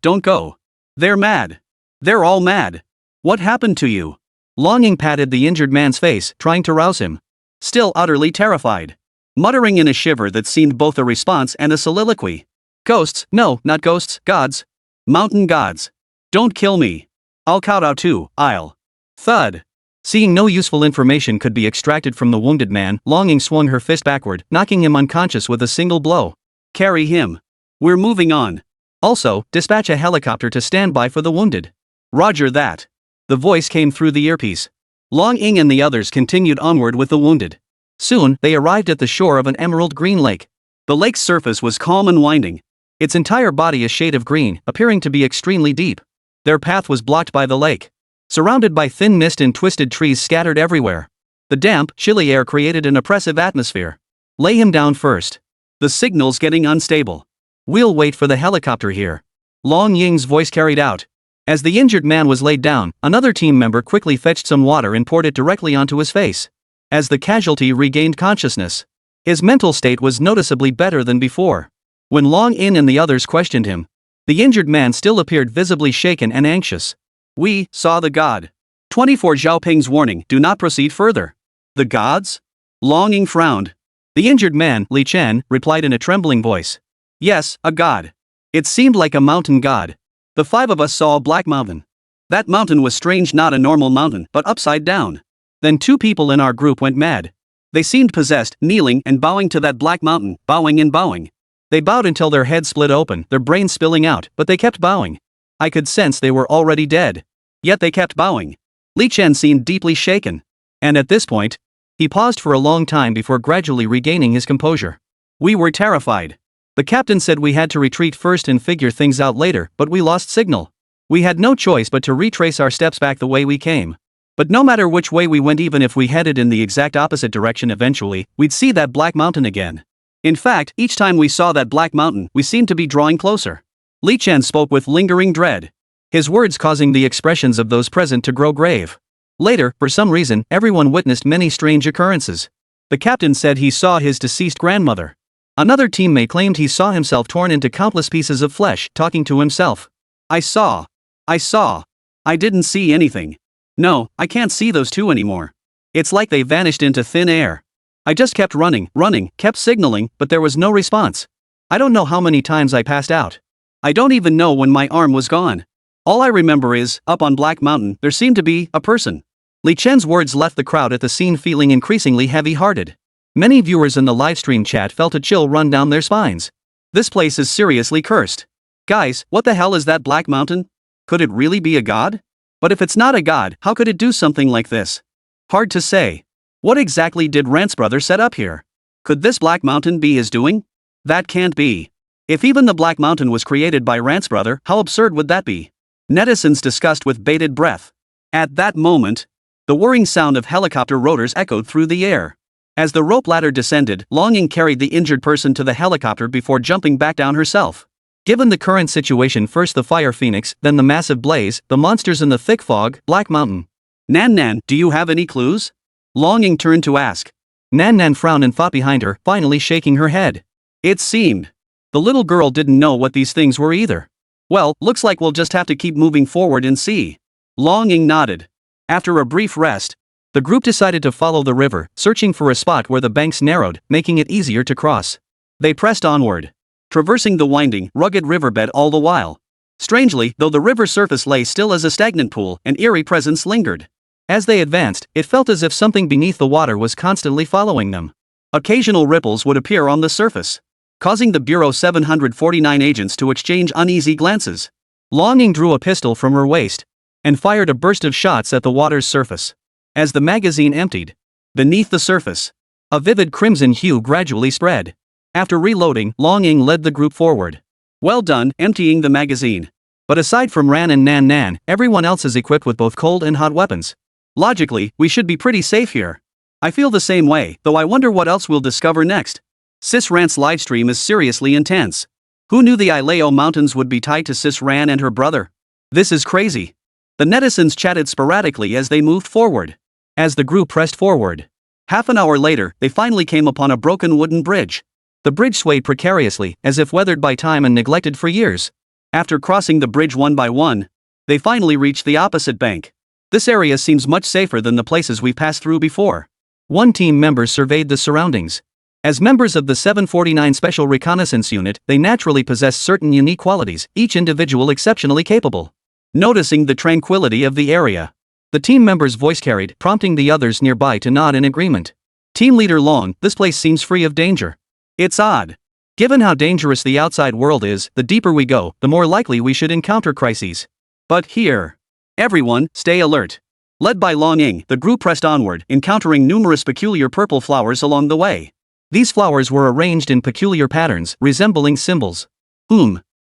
They're mad. They're all mad. What happened to you? Longing patted the injured man's face, trying to rouse him. Still utterly terrified. Muttering in a shiver that seemed both a response and a soliloquy. Ghosts, no, not ghosts, gods. Mountain gods. Don't kill me. I'll kowtow too, I'll. Thud. Seeing no useful information could be extracted from the wounded man, Longing swung her fist backward, knocking him unconscious with a single blow. Carry him. We're moving on. Also, dispatch a helicopter to stand by for the wounded. Roger that. The voice came through the earpiece. Long Ying and the others continued onward with the wounded. Soon, they arrived at the shore of an emerald green lake. The lake's surface was calm and winding. Its entire body a shade of green, appearing to be extremely deep. Their path was blocked by the lake, surrounded by thin mist and twisted trees scattered everywhere. The damp, chilly air created an oppressive atmosphere. Lay him down first. The signal's getting unstable. We'll wait for the helicopter here. Long Ying's voice carried out. As the injured man was laid down, another team member quickly fetched some water and poured it directly onto his face. As the casualty regained consciousness, his mental state was noticeably better than before. When Long Yin and the others questioned him, the injured man still appeared visibly shaken and anxious. We saw the god. 24 Xiaoping's warning, do not proceed further. The gods? Long Ying frowned. The injured man, Li Chen, replied in a trembling voice. Yes, a god. It seemed like a mountain god. The 5 of us saw a black mountain. That mountain was strange, not a normal mountain, but upside down. Then 2 people in our group went mad. They seemed possessed, kneeling and bowing to that black mountain, bowing and bowing. They bowed until their heads split open, their brains spilling out, but they kept bowing. I could sense they were already dead. Yet they kept bowing. Li Chen seemed deeply shaken. And at this point, he paused for a long time before gradually regaining his composure. We were terrified. The captain said we had to retreat first and figure things out later, but we lost signal. We had no choice but to retrace our steps back the way we came. But no matter which way we went, even if we headed in the exact opposite direction, eventually, we'd see that black mountain again. In fact, each time we saw that black mountain, we seemed to be drawing closer. Li Chen spoke with lingering dread, his words causing the expressions of those present to grow grave. Later, for some reason, everyone witnessed many strange occurrences. The captain said he saw his deceased grandmother. Another teammate claimed he saw himself torn into countless pieces of flesh, talking to himself. I saw. I didn't see anything. No, I can't see those 2 anymore. It's like they vanished into thin air. I just kept running, kept signaling, but there was no response. I don't know how many times I passed out. I don't even know when my arm was gone. All I remember is, up on Black Mountain, there seemed to be a person. Li Chen's words left the crowd at the scene feeling increasingly heavy-hearted. Many viewers in the livestream chat felt a chill run down their spines. This place is seriously cursed. Guys, what the hell is that Black Mountain? Could it really be a god? But if it's not a god, how could it do something like this? Hard to say. What exactly did Rant's brother set up here? Could this Black Mountain be his doing? That can't be. If even the Black Mountain was created by Rant's brother, how absurd would that be? Netizens discussed with bated breath. At that moment, the whirring sound of helicopter rotors echoed through the air. As the rope ladder descended, Long Ying carried the injured person to the helicopter before jumping back down herself. Given the current situation, first the fire phoenix, then the massive blaze, the monsters in the thick fog, Black Mountain. Nan, do you have any clues? Long Ying turned to ask. Nan frowned and fought behind her, finally shaking her head. It seemed the little girl didn't know what these things were either. Well, looks like we'll just have to keep moving forward and see. Long Ying nodded. After a brief rest, the group decided to follow the river, searching for a spot where the banks narrowed, making it easier to cross. They pressed onward, traversing the winding, rugged riverbed all the while. Strangely, though, the river surface lay still as a stagnant pool, an eerie presence lingered. As they advanced, it felt as if something beneath the water was constantly following them. Occasional ripples would appear on the surface, causing the Bureau 749 agents to exchange uneasy glances. Long Ying drew a pistol from her waist and fired a burst of shots at the water's surface. As the magazine emptied, beneath the surface, a vivid crimson hue gradually spread. After reloading, Long Ying led the group forward. Well done, emptying the magazine. But aside from Ran and Nan, everyone else is equipped with both cold and hot weapons. Logically, we should be pretty safe here. I feel the same way, though I wonder what else we'll discover next. Sis Rant's livestream is seriously intense. Who knew the Ileo Mountains would be tied to Sis Ran and her brother? This is crazy. The netizens chatted sporadically as they moved forward. As the group pressed forward, half an hour later, they finally came upon a broken wooden bridge. The bridge swayed precariously, as if weathered by time and neglected for years. After crossing the bridge one by one, they finally reached the opposite bank. This area seems much safer than the places we've passed through before. One team member surveyed the surroundings. As members of the 749 Special Reconnaissance Unit, they naturally possess certain unique qualities, each individual exceptionally capable. Noticing the tranquility of the area, the team member's voice carried, prompting the others nearby to nod in agreement. Team leader Long, this place seems free of danger. It's odd. Given how dangerous the outside world is, the deeper we go, the more likely we should encounter crises. But here, everyone, stay alert. Led by Long Ying, the group pressed onward, encountering numerous peculiar purple flowers along the way. These flowers were arranged in peculiar patterns, resembling symbols.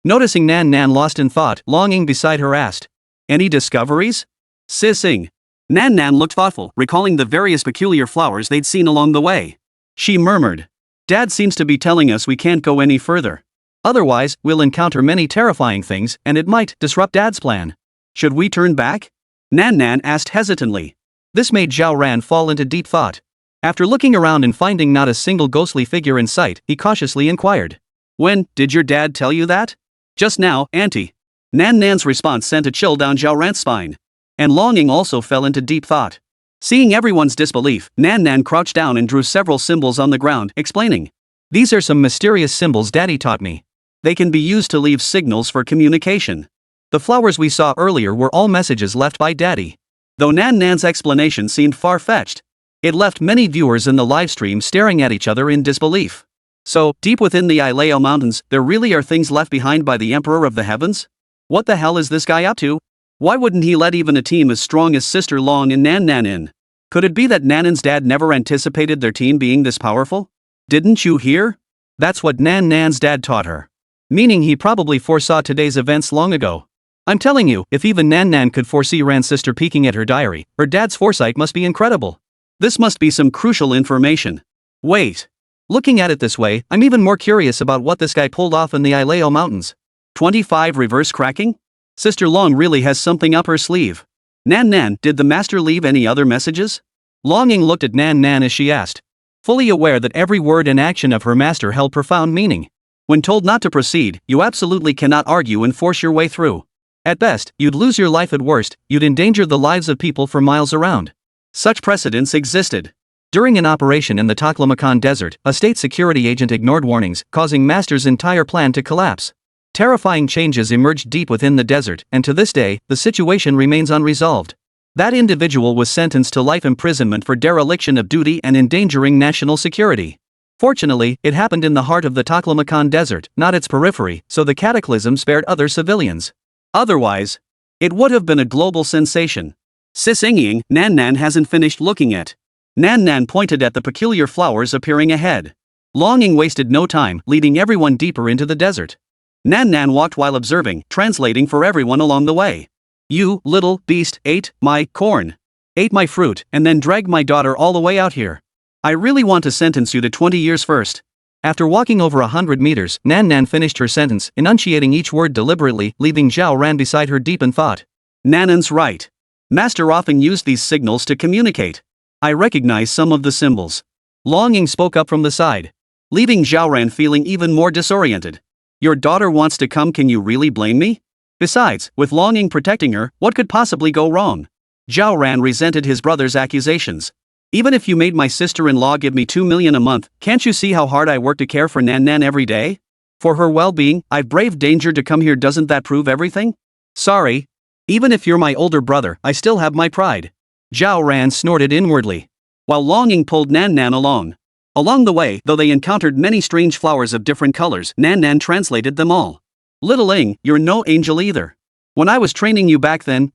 Noticing Nan Nan lost in thought, Long Ying beside her asked, "Any discoveries?" Sissing. Nan Nan looked thoughtful, recalling the various peculiar flowers they'd seen along the way. She murmured, "Dad seems to be telling us we can't go any further. Otherwise, we'll encounter many terrifying things, and it might disrupt Dad's plan. Should we turn back?" Nan Nan asked hesitantly. This made Zhao Ran fall into deep thought. After looking around and finding not a single ghostly figure in sight, he cautiously inquired, "When did your dad tell you that?" "Just now, Auntie." Nan Nan's response sent a chill down Zhao Ran's spine. And Long Ying also fell into deep thought. Seeing everyone's disbelief, Nan Nan crouched down and drew several symbols on the ground, explaining, "These are some mysterious symbols Daddy taught me. They can be used to leave signals for communication. The flowers we saw earlier were all messages left by Daddy." Though Nan Nan's explanation seemed far-fetched, it left many viewers in the livestream staring at each other in disbelief. So, deep within the Ileo Mountains, there really are things left behind by the Emperor of the Heavens? What the hell is this guy up to? Why wouldn't he let even a team as strong as Sister Long and Nan Nan in? Could it be that Nanan's dad never anticipated their team being this powerful? "Didn't you hear?" That's what Nan Nan's dad taught her. Meaning he probably foresaw today's events long ago. I'm telling you, if even Nan Nan could foresee Ran's sister peeking at her diary, her dad's foresight must be incredible. This must be some crucial information. Wait. Looking at it this way, I'm even more curious about what this guy pulled off in the Ileo Mountains. 25 reverse cracking? Sister Long really has something up her sleeve. Nan Nan, did the master leave any other messages? Long Ying looked at Nan Nan as she asked, fully aware that every word and action of her master held profound meaning. When told not to proceed, you absolutely cannot argue and force your way through. At best, you'd lose your life. At worst, you'd endanger the lives of people for miles around. Such precedents existed. During an operation in the Taklamakan Desert, a state security agent ignored warnings, causing Master's entire plan to collapse. Terrifying changes emerged deep within the desert, and to this day, the situation remains unresolved. That individual was sentenced to life imprisonment for dereliction of duty and endangering national security. Fortunately, it happened in the heart of the Taklamakan Desert, not its periphery, so the cataclysm spared other civilians. Otherwise, it would have been a global sensation. Sisinging, Nan Nan hasn't finished looking at. Nan Nan pointed at the peculiar flowers appearing ahead. Long Ying wasted no time, leading everyone deeper into the desert. Nan Nan walked while observing, translating for everyone along the way. "You, little beast, ate my corn. Ate my fruit, and then dragged my daughter all the way out here. I really want to sentence you to 20 years first." After walking over 100 meters, Nan Nan finished her sentence, enunciating each word deliberately, leaving Zhao Ran beside her deep in thought. Nanan's right. Master often used these signals to communicate. I recognize some of the symbols. Long Ying spoke up from the side, leaving Zhao Ran feeling even more disoriented. Your daughter wants to come, can you really blame me? Besides, with Long Ying protecting her, what could possibly go wrong? Zhao Ran resented his brother's accusations. Even if you made my sister-in-law give me 2 million a month, can't you see how hard I work to care for Nan Nan every day? For her well-being, I've braved danger to come here. Doesn't that prove everything? Sorry. Even if you're my older brother, I still have my pride. Zhao Ran snorted inwardly, while Long Ying pulled Nan Nan along. Along the way, though they encountered many strange flowers of different colors, Nan Nan translated them all. Little Ying, you're no angel either. When I was training you back then,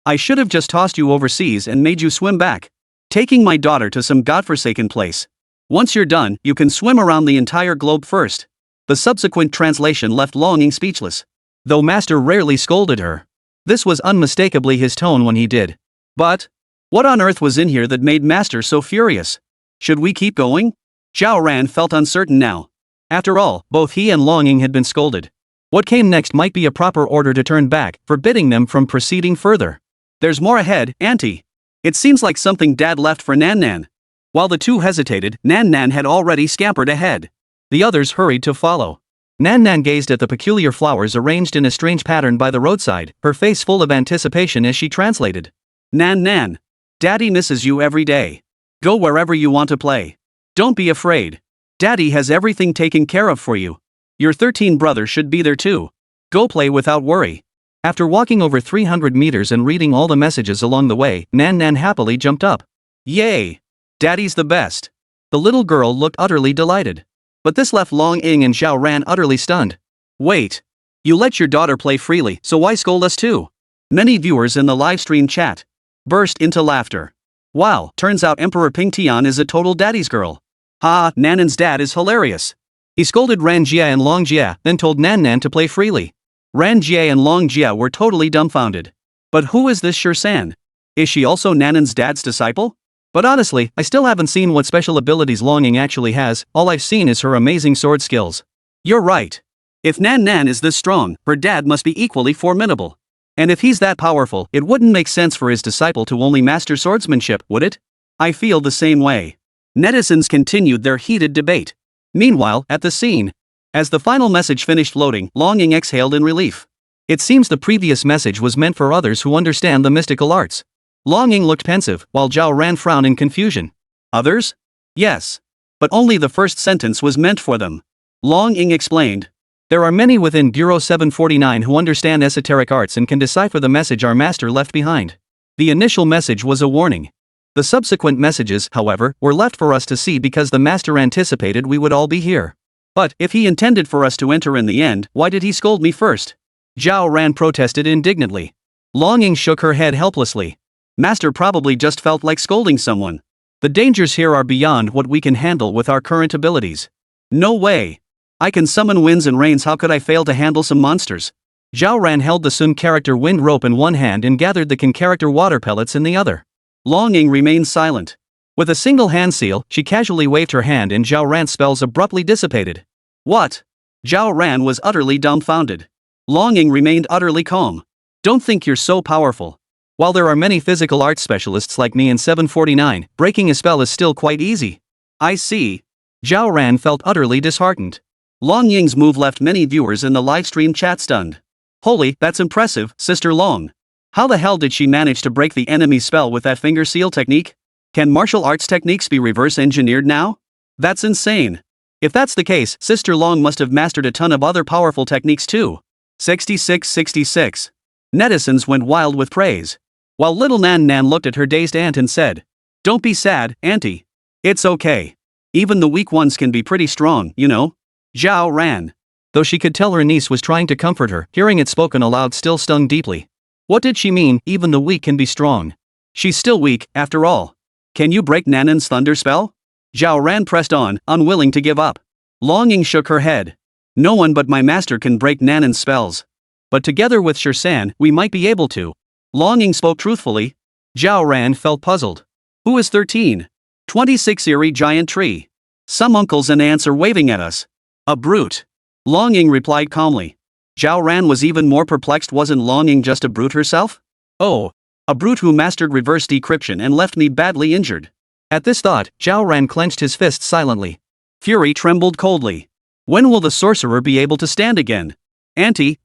I should have just tossed you overseas and made you swim back. Taking my daughter to some godforsaken place. Once you're done, you can swim around the entire globe first. The subsequent translation left Long Ying speechless. Though Master rarely scolded her, this was unmistakably his tone when he did. But what on earth was in here that made Master so furious? Should we keep going? Zhao Ran felt uncertain now. After all, both he and Long Ying had been scolded. What came next might be a proper order to turn back, forbidding them from proceeding further. There's more ahead, Auntie. It seems like something Dad left for Nan Nan. While the two hesitated, Nan Nan had already scampered ahead. The others hurried to follow. Nan Nan gazed at the peculiar flowers arranged in a strange pattern by the roadside, her face full of anticipation as she translated. Nan Nan. Daddy misses you every day. Go wherever you want to play. Don't be afraid. Daddy has everything taken care of for you. Your 13 brother should be there too. Go play without worry. After walking over 300 meters and reading all the messages along the way, Nan Nan happily jumped up. Yay! Daddy's the best. The little girl looked utterly delighted. But this left Long Ying and Zhao Ran utterly stunned. Wait. You let your daughter play freely, so why scold us too? Many viewers in the livestream chat burst into laughter. Wow, turns out Emperor Pingtian is a total daddy's girl. Ha, Nanan's dad is hilarious. He scolded Ran Jia and Long Jia, then told Nan Nan to play freely. Ran Jia and Long Jia were totally dumbfounded. But who is this Shirsan? Is she also Nanan's dad's disciple? But honestly, I still haven't seen what special abilities Longing actually has, all I've seen is her amazing sword skills. You're right. If Nan Nan is this strong, her dad must be equally formidable. And if he's that powerful, it wouldn't make sense for his disciple to only master swordsmanship, would it? I feel the same way. Netizens continued their heated debate. Meanwhile, at the scene, as the final message finished loading, Longing exhaled in relief. It seems the previous message was meant for others who understand the mystical arts. Longing looked pensive, while Zhao Ran frowned in confusion. Others? Yes. But only the first sentence was meant for them. Longing explained. There are many within Bureau 749 who understand esoteric arts and can decipher the message our master left behind. The initial message was a warning. The subsequent messages, however, were left for us to see because the master anticipated we would all be here. But if he intended for us to enter in the end, why did he scold me first? Zhao Ran protested indignantly. Longing shook her head helplessly. Master probably just felt like scolding someone. The dangers here are beyond what we can handle with our current abilities. No way. I can summon winds and rains, how could I fail to handle some monsters? Zhao Ran held the Sun character wind rope in one hand and gathered the Kan character water pellets in the other. Longing remained silent. With a single hand seal, she casually waved her hand and Zhao Ran's spells abruptly dissipated. What? Zhao Ran was utterly dumbfounded. Longing remained utterly calm. Don't think you're so powerful. While there are many physical arts specialists like me in 749, breaking a spell is still quite easy. I see. Zhao Ran felt utterly disheartened. Long Ying's move left many viewers in the livestream chat stunned. Holy, that's impressive, Sister Long. How the hell did she manage to break the enemy's spell with that finger seal technique? Can martial arts techniques be reverse engineered now? That's insane. If that's the case, Sister Long must have mastered a ton of other powerful techniques too. 6666. Netizens went wild with praise. While little Nan Nan looked at her dazed aunt and said, "Don't be sad, auntie. It's okay. Even the weak ones can be pretty strong, you know." Zhao Ran. Though she could tell her niece was trying to comfort her, hearing it spoken aloud still stung deeply. What did she mean, even the weak can be strong? She's still weak, after all. Can you break Nanan's thunder spell? Zhao Ran pressed on, unwilling to give up. Longing shook her head. No one but my master can break Nanan's spells. But together with Shirsan, we might be able to. Longing spoke truthfully. Zhao Ran felt puzzled. Who is 13? 26 eerie giant tree. Some uncles and aunts are waving at us. A brute. Longing replied calmly. Zhao Ran was even more perplexed. Wasn't Longing just a brute herself? Oh. A brute who mastered reverse decryption and left me badly injured. At this thought, Zhao Ran clenched his fists silently. Fury trembled coldly. When will the sorcerer be able to stand again? Auntie,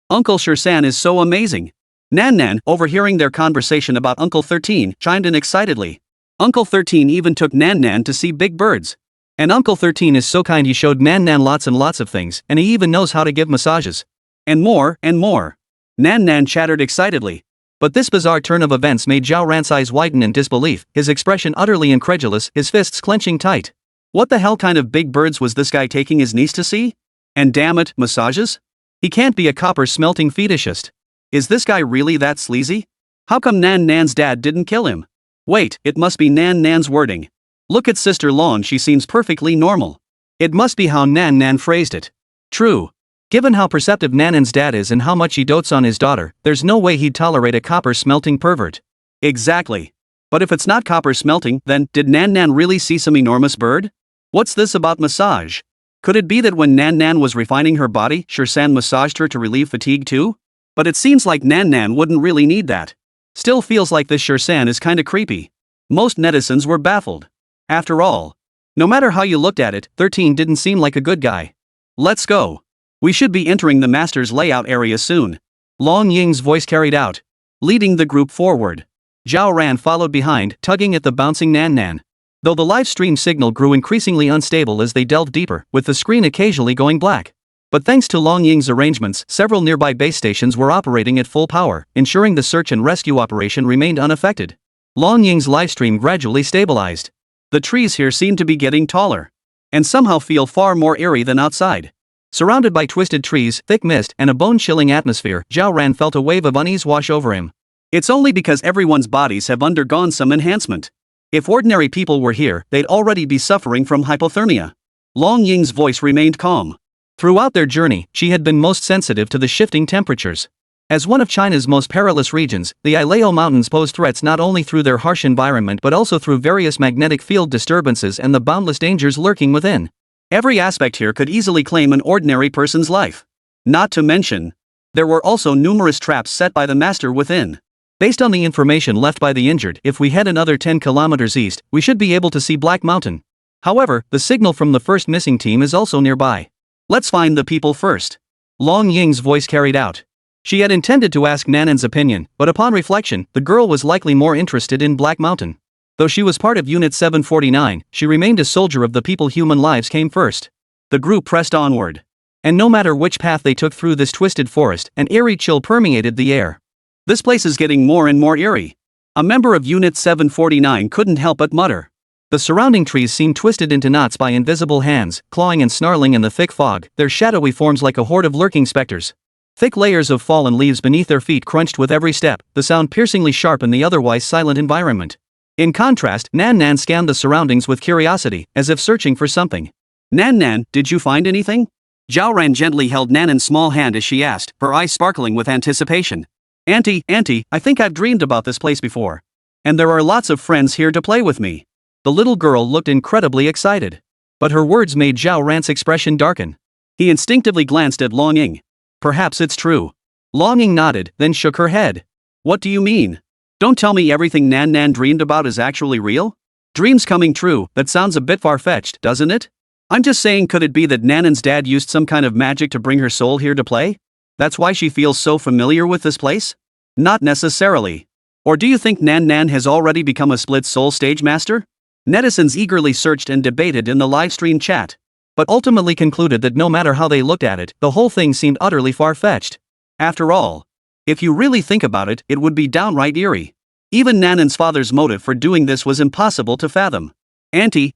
Uncle Shirsan is so amazing. Nan Nan, overhearing their conversation about Uncle 13, chimed in excitedly. Uncle 13 even took Nan Nan to see big birds. And Uncle 13 is so kind, he showed Nan Nan lots and lots of things, and he even knows how to give massages. And more, and more. Nan Nan chattered excitedly. But this bizarre turn of events made Zhao Ran's eyes widen in disbelief, his expression utterly incredulous, his fists clenching tight. What the hell kind of big birds was this guy taking his niece to see? And damn it, massages? He can't be a copper-smelting fetishist. Is this guy really that sleazy? How come Nan Nan's dad didn't kill him? Wait, it must be Nan Nan's wording. Look at Sister Long, she seems perfectly normal. It must be how Nan Nan phrased it. True. Given how perceptive Nanan's dad is and how much he dotes on his daughter, there's no way he'd tolerate a copper-smelting pervert. Exactly. But if it's not copper-smelting, then, did Nan Nan really see some enormous bird? What's this about massage? Could it be that when Nan Nan was refining her body, Shirsan massaged her to relieve fatigue too? But it seems like Nan Nan wouldn't really need that. Still feels like this Shirsan is kinda creepy. Most netizens were baffled. After all, no matter how you looked at it, 13 didn't seem like a good guy. Let's go. We should be entering the master's layout area soon. Long Ying's voice carried out, leading the group forward. Zhao Ran followed behind, tugging at the bouncing Nan Nan. Though the live stream signal grew increasingly unstable as they delved deeper, with the screen occasionally going black. But thanks to Long Ying's arrangements, several nearby base stations were operating at full power, ensuring the search and rescue operation remained unaffected. Long Ying's livestream gradually stabilized. The trees here seem to be getting taller. And somehow feel far more eerie than outside. Surrounded by twisted trees, thick mist, and a bone-chilling atmosphere, Zhao Ran felt a wave of unease wash over him. It's only because everyone's bodies have undergone some enhancement. If ordinary people were here, they'd already be suffering from hypothermia. Long Ying's voice remained calm. Throughout their journey, she had been most sensitive to the shifting temperatures. As one of China's most perilous regions, the Ilao Mountains pose threats not only through their harsh environment but also through various magnetic field disturbances and the boundless dangers lurking within. Every aspect here could easily claim an ordinary person's life. Not to mention, there were also numerous traps set by the master within. Based on the information left by the injured, if we head another 10 kilometers east, we should be able to see Black Mountain. However, the signal from the first missing team is also nearby. Let's find the people first. Long Ying's voice carried out. She had intended to ask Nanan's opinion, but upon reflection, the girl was likely more interested in Black Mountain. Though she was part of Unit 749, she remained a soldier of the people. Human lives came first. The group pressed onward. And no matter which path they took through this twisted forest, an eerie chill permeated the air. This place is getting more and more eerie. A member of Unit 749 couldn't help but mutter. The surrounding trees seemed twisted into knots by invisible hands, clawing and snarling in the thick fog, their shadowy forms like a horde of lurking specters. Thick layers of fallen leaves beneath their feet crunched with every step, the sound piercingly sharp in the otherwise silent environment. In contrast, Nan scanned the surroundings with curiosity, as if searching for something. Nan, did you find anything? Zhao Ran gently held Nanan's small hand as she asked, her eyes sparkling with anticipation. Auntie, I think I've dreamed about this place before. And there are lots of friends here to play with me. The little girl looked incredibly excited. But her words made Zhao Ran's expression darken. He instinctively glanced at Long Ying. Perhaps it's true. Long Ying nodded, then shook her head. What do you mean? Don't tell me everything Nan dreamed about is actually real? Dreams coming true, that sounds a bit far-fetched, doesn't it? I'm just saying, could it be that Nanan's dad used some kind of magic to bring her soul here to play? That's why she feels so familiar with this place? Not necessarily. Or do you think Nan has already become a split soul stage master? Netizens eagerly searched and debated in the livestream chat, but ultimately concluded that no matter how they looked at it, the whole thing seemed utterly far-fetched. After all, if you really think about it, it would be downright eerie. Even Nanan's father's motive for doing this was impossible to fathom. Auntie,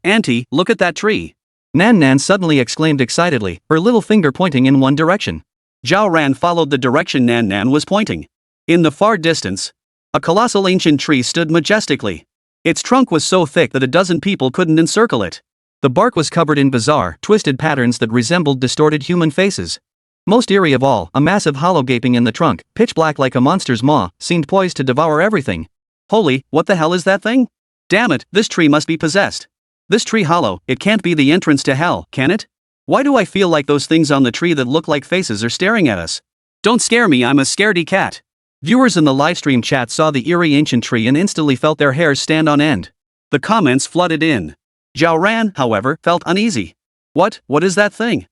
look at that tree. Nan suddenly exclaimed excitedly, her little finger pointing in one direction. Zhao Ran followed the direction Nan was pointing. In the far distance, a colossal ancient tree stood majestically. Its trunk was so thick that a dozen people couldn't encircle it. The bark was covered in bizarre, twisted patterns that resembled distorted human faces. Most eerie of all, a massive hollow gaping in the trunk, pitch black like a monster's maw, seemed poised to devour everything. Holy, what the hell is that thing? Damn it, this tree must be possessed. This tree hollow, it can't be the entrance to hell, can it? Why do I feel like those things on the tree that look like faces are staring at us? Don't scare me, I'm a scaredy cat. Viewers in the livestream chat saw the eerie ancient tree and instantly felt their hairs stand on end. The comments flooded in. Zhao Ran, however, felt uneasy. What is that thing?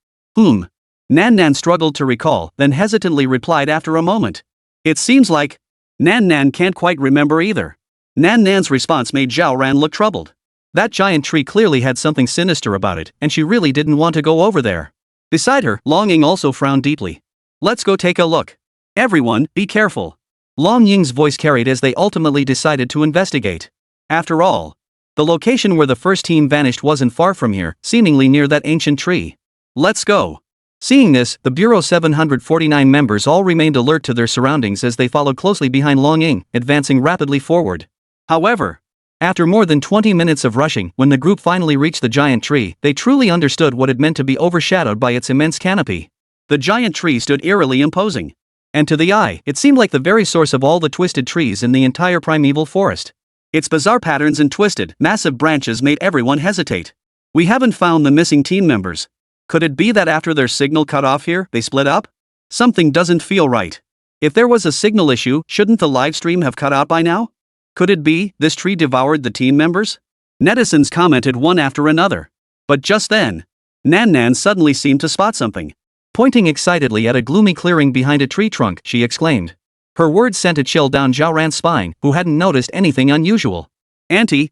Nan struggled to recall, then hesitantly replied after a moment. It seems like... Nan can't quite remember either. Nan's response made Zhao Ran look troubled. That giant tree clearly had something sinister about it, and she really didn't want to go over there. Beside her, Long Ying also frowned deeply. Let's go take a look. Everyone, be careful. Long Ying's voice carried as they ultimately decided to investigate. After all, the location where the first team vanished wasn't far from here, seemingly near that ancient tree. Let's go. Seeing this, the Bureau 749 members all remained alert to their surroundings as they followed closely behind Long Ying, advancing rapidly forward. However, after more than 20 minutes of rushing, when the group finally reached the giant tree, they truly understood what it meant to be overshadowed by its immense canopy. The giant tree stood eerily imposing. And to the eye, it seemed like the very source of all the twisted trees in the entire primeval forest. Its bizarre patterns and twisted, massive branches made everyone hesitate. We haven't found the missing team members. Could it be that after their signal cut off here, they split up? Something doesn't feel right. If there was a signal issue, shouldn't the livestream have cut out by now? Could it be this tree devoured the team members? Netizens commented one after another. But just then, Nan suddenly seemed to spot something. Pointing excitedly at a gloomy clearing behind a tree trunk, she exclaimed. Her words sent a chill down Zhao Ran's spine, who hadn't noticed anything unusual. Auntie,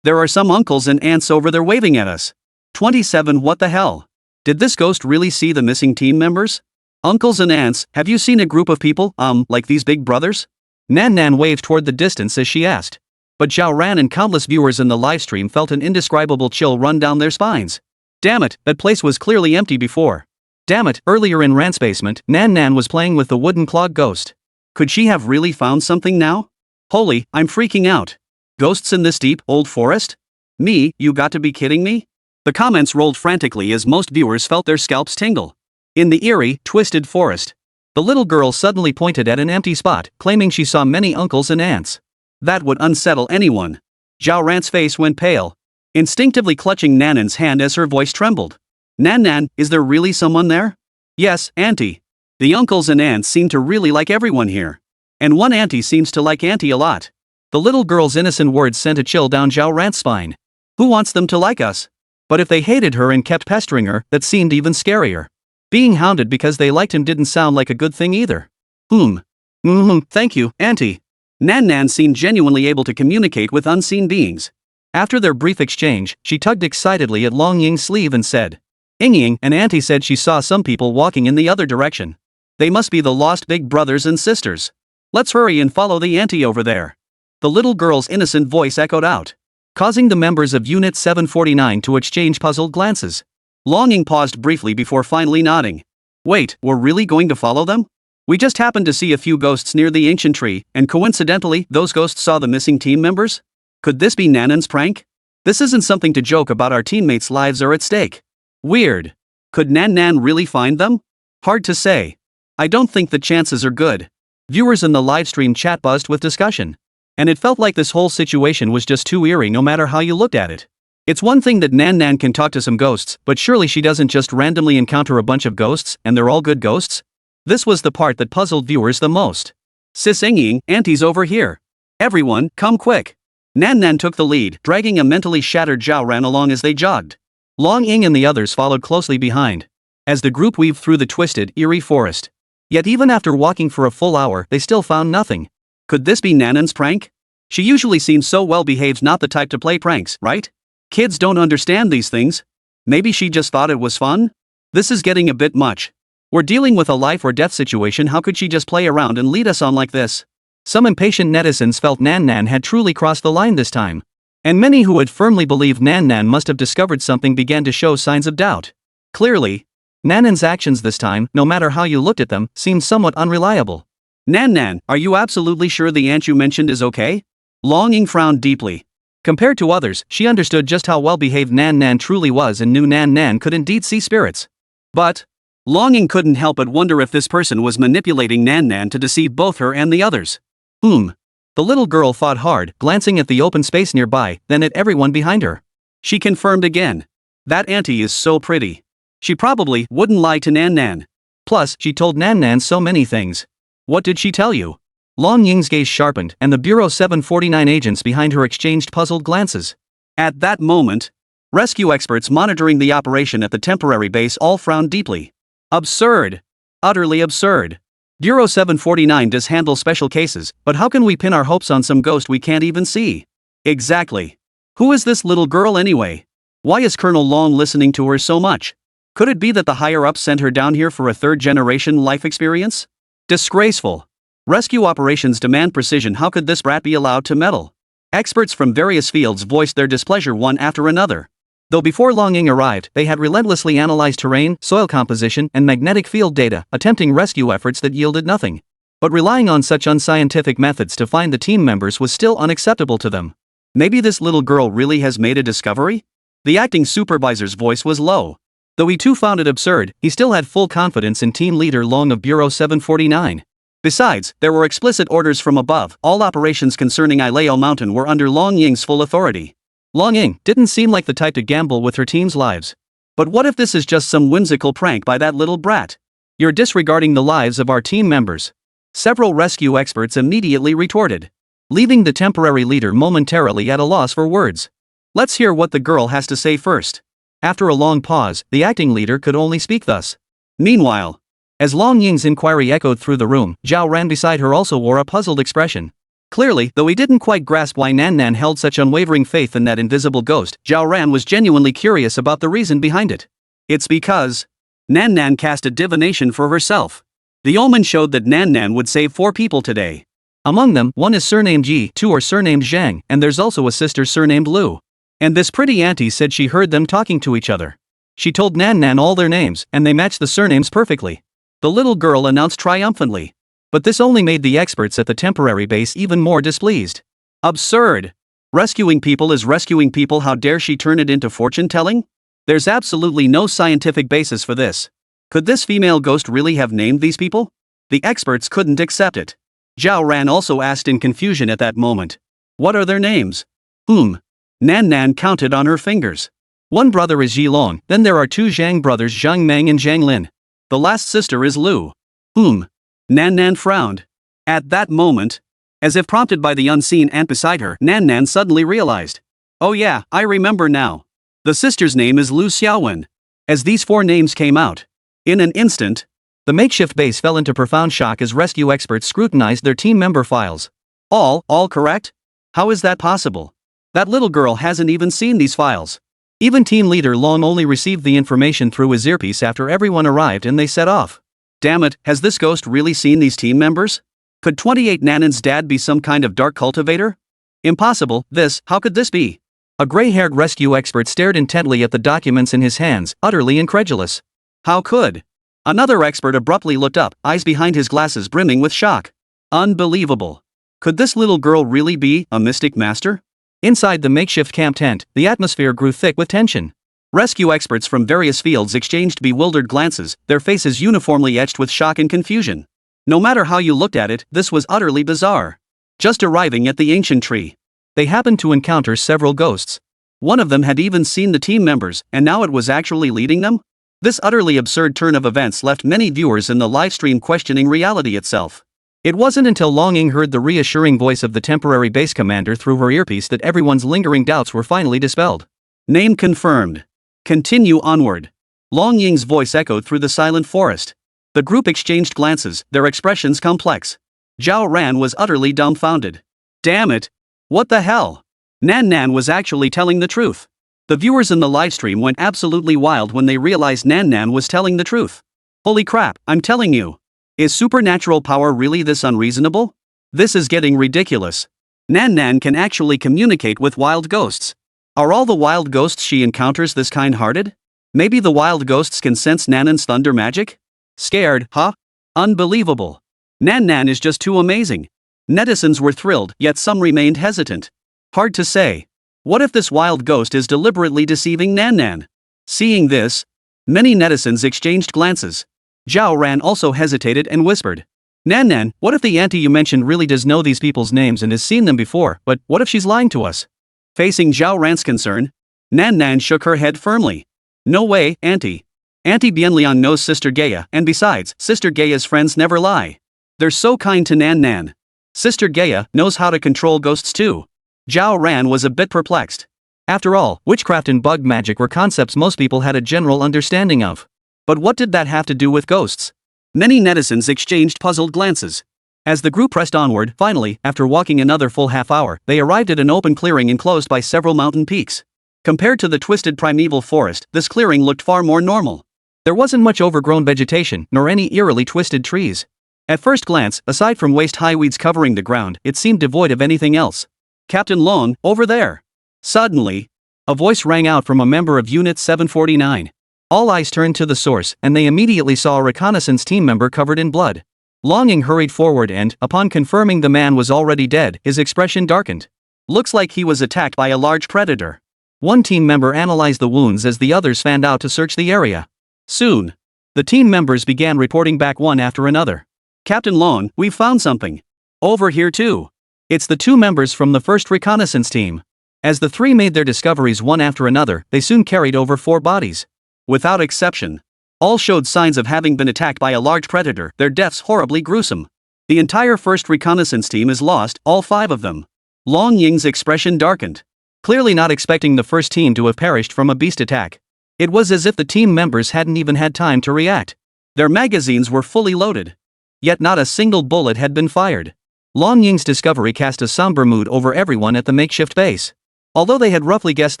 there are some uncles and aunts over there waving at us. 27 What the hell? Did this ghost really see the missing team members? Uncles and aunts, have you seen a group of people, like these big brothers? Nan waved toward the distance as she asked. But Zhao Ran and countless viewers in the livestream felt an indescribable chill run down their spines. Damn it, that place was clearly empty before. Damn it, earlier in Ran's basement, Nan was playing with the wooden clog ghost. Could she have really found something now? Holy, I'm freaking out. Ghosts in this deep, old forest? Me, you got to be kidding me? The comments rolled frantically as most viewers felt their scalps tingle. In the eerie, twisted forest, the little girl suddenly pointed at an empty spot, claiming she saw many uncles and aunts. That would unsettle anyone. Zhao Ran's face went pale, instinctively clutching Nanan's hand as her voice trembled. Nan, is there really someone there? Yes, auntie. The uncles and aunts seem to really like everyone here. And one auntie seems to like auntie a lot. The little girl's innocent words sent a chill down Zhao Ran's spine. Who wants them to like us? But if they hated her and kept pestering her, that seemed even scarier. Being hounded because they liked him didn't sound like a good thing either. Thank you, auntie. Nan seemed genuinely able to communicate with unseen beings. After their brief exchange, she tugged excitedly at Long Ying's sleeve and said, Ying, and auntie said she saw some people walking in the other direction. They must be the lost big brothers and sisters. Let's hurry and follow the auntie over there. The little girl's innocent voice echoed out, causing the members of Unit 749 to exchange puzzled glances. Long Ying paused briefly before finally nodding. Wait, we're really going to follow them? We just happened to see a few ghosts near the ancient tree, and coincidentally, those ghosts saw the missing team members? Could this be Nanan's prank? This isn't something to joke about, our teammates' lives are at stake. Weird. Could Nan really find them? Hard to say. I don't think the chances are good. Viewers in the livestream chat buzzed with discussion. And it felt like this whole situation was just too eerie no matter how you looked at it. It's one thing that Nan can talk to some ghosts, but surely she doesn't just randomly encounter a bunch of ghosts, and they're all good ghosts? This was the part that puzzled viewers the most. Sis Ying, auntie's over here. Everyone, come quick. Nan took the lead, dragging a mentally shattered Zhao Ran along as they jogged. Long Ying and the others followed closely behind, as the group weaved through the twisted, eerie forest. Yet even after walking for a full hour, they still found nothing. Could this be Nanan's prank? She usually seems so well behaved, not the type to play pranks, right? Kids don't understand these things. Maybe she just thought it was fun? This is getting a bit much. We're dealing with a life or death situation, how could she just play around and lead us on like this? Some impatient netizens felt Nan had truly crossed the line this time. And many who had firmly believed Nan must have discovered something began to show signs of doubt. Clearly, Nanan's actions this time, no matter how you looked at them, seemed somewhat unreliable. Nan, are you absolutely sure the aunt you mentioned is okay? Long Ying frowned deeply. Compared to others, she understood just how well-behaved Nan truly was and knew Nan could indeed see spirits. But Long Ying couldn't help but wonder if this person was manipulating Nan to deceive both her and the others. The little girl thought hard, glancing at the open space nearby, then at everyone behind her. She confirmed again. That auntie is so pretty. She probably wouldn't lie to Nan. Plus, she told Nan so many things. What did she tell you? Long Ying's gaze sharpened, and the Bureau 749 agents behind her exchanged puzzled glances. At that moment, rescue experts monitoring the operation at the temporary base all frowned deeply. Absurd. Utterly absurd. Bureau 749 does handle special cases, but how can we pin our hopes on some ghost we can't even see? Exactly. Who is this little girl anyway? Why is Colonel Long listening to her so much? Could it be that the higher-ups sent her down here for a third-generation life experience? Disgraceful. Rescue operations demand precision. How could this brat be allowed to meddle? Experts from various fields voiced their displeasure one after another. Though before Long Ying arrived, they had relentlessly analyzed terrain, soil composition, and magnetic field data, attempting rescue efforts that yielded nothing. But relying on such unscientific methods to find the team members was still unacceptable to them. Maybe this little girl really has made a discovery? The acting supervisor's voice was low. Though he too found it absurd, he still had full confidence in team leader Long of Bureau 749. Besides, there were explicit orders from above. All operations concerning Ileo Mountain were under Long Ying's full authority. Long Ying didn't seem like the type to gamble with her team's lives. But what if this is just some whimsical prank by that little brat? You're disregarding the lives of our team members. Several rescue experts immediately retorted, leaving the temporary leader momentarily at a loss for words. Let's hear what the girl has to say first. After a long pause, the acting leader could only speak thus. Meanwhile, as Long Ying's inquiry echoed through the room, Zhao Ran beside her also wore a puzzled expression. Clearly, though he didn't quite grasp why Nan held such unwavering faith in that invisible ghost, Zhao Ran was genuinely curious about the reason behind it. It's because Nan cast a divination for herself. The omen showed that Nan would save 4 people today. Among them, one is surnamed Yi, 2 are surnamed Zhang, and there's also a sister surnamed Lu. And this pretty auntie said she heard them talking to each other. She told Nan all their names, and they matched the surnames perfectly. The little girl announced triumphantly. But this only made the experts at the temporary base even more displeased. Absurd! Rescuing people is rescuing people, how dare she turn it into fortune-telling? There's absolutely no scientific basis for this. Could this female ghost really have named these people? The experts couldn't accept it. Zhao Ran also asked in confusion at that moment. What are their names? Nan Nan counted on her fingers. One brother is Long, then there are two Zhang brothers, Zhang Meng and Zhang Lin. The last sister is Lu. Nan Nan frowned. At that moment, as if prompted by the unseen ant beside her, Nan Nan suddenly realized. Oh yeah, I remember now. The sister's name is Lu Xiaowen. As these four names came out, in an instant, the makeshift base fell into profound shock as rescue experts scrutinized their team member files. All correct? How is that possible? That little girl hasn't even seen these files. Even team leader Long only received the information through his earpiece after everyone arrived and they set off. Damn it, has this ghost really seen these team members? Could 28 Nanin's dad be some kind of dark cultivator? Impossible, how could this be? A gray-haired rescue expert stared intently at the documents in his hands, utterly incredulous. How could? Another expert abruptly looked up, eyes behind his glasses brimming with shock. Unbelievable. Could this little girl really be a mystic master? Inside the makeshift camp tent, the atmosphere grew thick with tension. Rescue experts from various fields exchanged bewildered glances, their faces uniformly etched with shock and confusion. No matter how you looked at it, this was utterly bizarre. Just arriving at the ancient tree, they happened to encounter several ghosts. One of them had even seen the team members, and now it was actually leading them? This utterly absurd turn of events left many viewers in the livestream questioning reality itself. It wasn't until Long Ying heard the reassuring voice of the temporary base commander through her earpiece that everyone's lingering doubts were finally dispelled. Name confirmed. Continue onward. Long Ying's voice echoed through the silent forest. The group exchanged glances, their expressions complex. Zhao Ran was utterly dumbfounded. Damn it! What the hell? Nan Nan was actually telling the truth. The viewers in the livestream went absolutely wild when they realized Nan Nan was telling the truth. Holy crap, I'm telling you. Is supernatural power really this unreasonable? This is getting ridiculous. Nan Nan can actually communicate with wild ghosts. Are all the wild ghosts she encounters this kind-hearted? Maybe the wild ghosts can sense Nanan's thunder magic? Scared, huh? Unbelievable. Nan Nan is just too amazing. Netizens were thrilled, yet some remained hesitant. Hard to say. What if this wild ghost is deliberately deceiving Nan Nan? Seeing this, many netizens exchanged glances. Zhao Ran also hesitated and whispered. Nan Nan, what if the auntie you mentioned really does know these people's names and has seen them before, but what if she's lying to us? Facing Zhao Ran's concern, Nan Nan shook her head firmly. No way, auntie. Auntie Bienliang knows Sister Gaia, and besides, Sister Gaia's friends never lie. They're so kind to Nan Nan. Sister Gaia knows how to control ghosts too. Zhao Ran was a bit perplexed. After all, witchcraft and bug magic were concepts most people had a general understanding of. But what did that have to do with ghosts? Many netizens exchanged puzzled glances. As the group pressed onward, finally, after walking another full half hour, they arrived at an open clearing enclosed by several mountain peaks. Compared to the twisted primeval forest, this clearing looked far more normal. There wasn't much overgrown vegetation, nor any eerily twisted trees. At first glance, aside from waist-high weeds covering the ground, it seemed devoid of anything else. Captain Long, over there. Suddenly, a voice rang out from a member of Unit 749. All eyes turned to the source, and they immediately saw a reconnaissance team member covered in blood. Long Ying hurried forward and, upon confirming the man was already dead, his expression darkened. Looks like he was attacked by a large predator. One team member analyzed the wounds as the others fanned out to search the area. Soon, the team members began reporting back one after another. Captain Long, we've found something. Over here too. It's the two members from the first reconnaissance team. As the three made their discoveries one after another, they soon carried over 4 bodies. Without exception, all showed signs of having been attacked by a large predator, their deaths horribly gruesome. The entire first reconnaissance team is lost, all 5 of them. Long Ying's expression darkened. Clearly not expecting the first team to have perished from a beast attack. It was as if the team members hadn't even had time to react. Their magazines were fully loaded. Yet not a single bullet had been fired. Long Ying's discovery cast a somber mood over everyone at the makeshift base. Although they had roughly guessed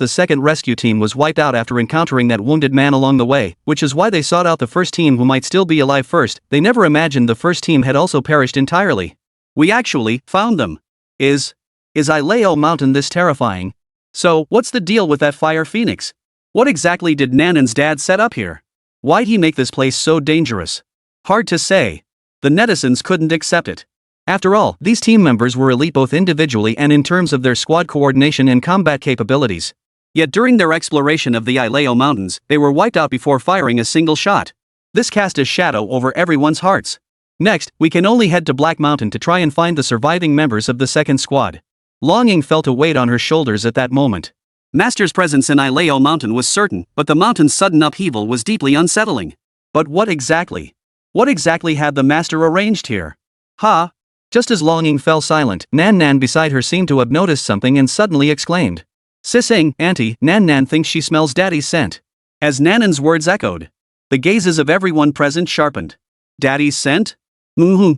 the second rescue team was wiped out after encountering that wounded man along the way, which is why they sought out the first team who might still be alive first, they never imagined the first team had also perished entirely. We actually found them. Is Ileo Mountain this terrifying? So, what's the deal with that fire phoenix? What exactly did Nanan's dad set up here? Why'd he make this place so dangerous? Hard to say. The netizens couldn't accept it. After all, these team members were elite both individually and in terms of their squad coordination and combat capabilities. Yet during their exploration of the Ileo Mountains, they were wiped out before firing a single shot. This cast a shadow over everyone's hearts. Next, we can only head to Black Mountain to try and find the surviving members of the second squad. Longing felt a weight on her shoulders at that moment. Master's presence in Ileo Mountain was certain, but the mountain's sudden upheaval was deeply unsettling. But what exactly had the master arranged here? Just as Longing fell silent, Nan Nan beside her seemed to have noticed something and suddenly exclaimed. Sising, auntie, Nan Nan thinks she smells daddy's scent. As Nanan's words echoed, the gazes of everyone present sharpened. Daddy's scent?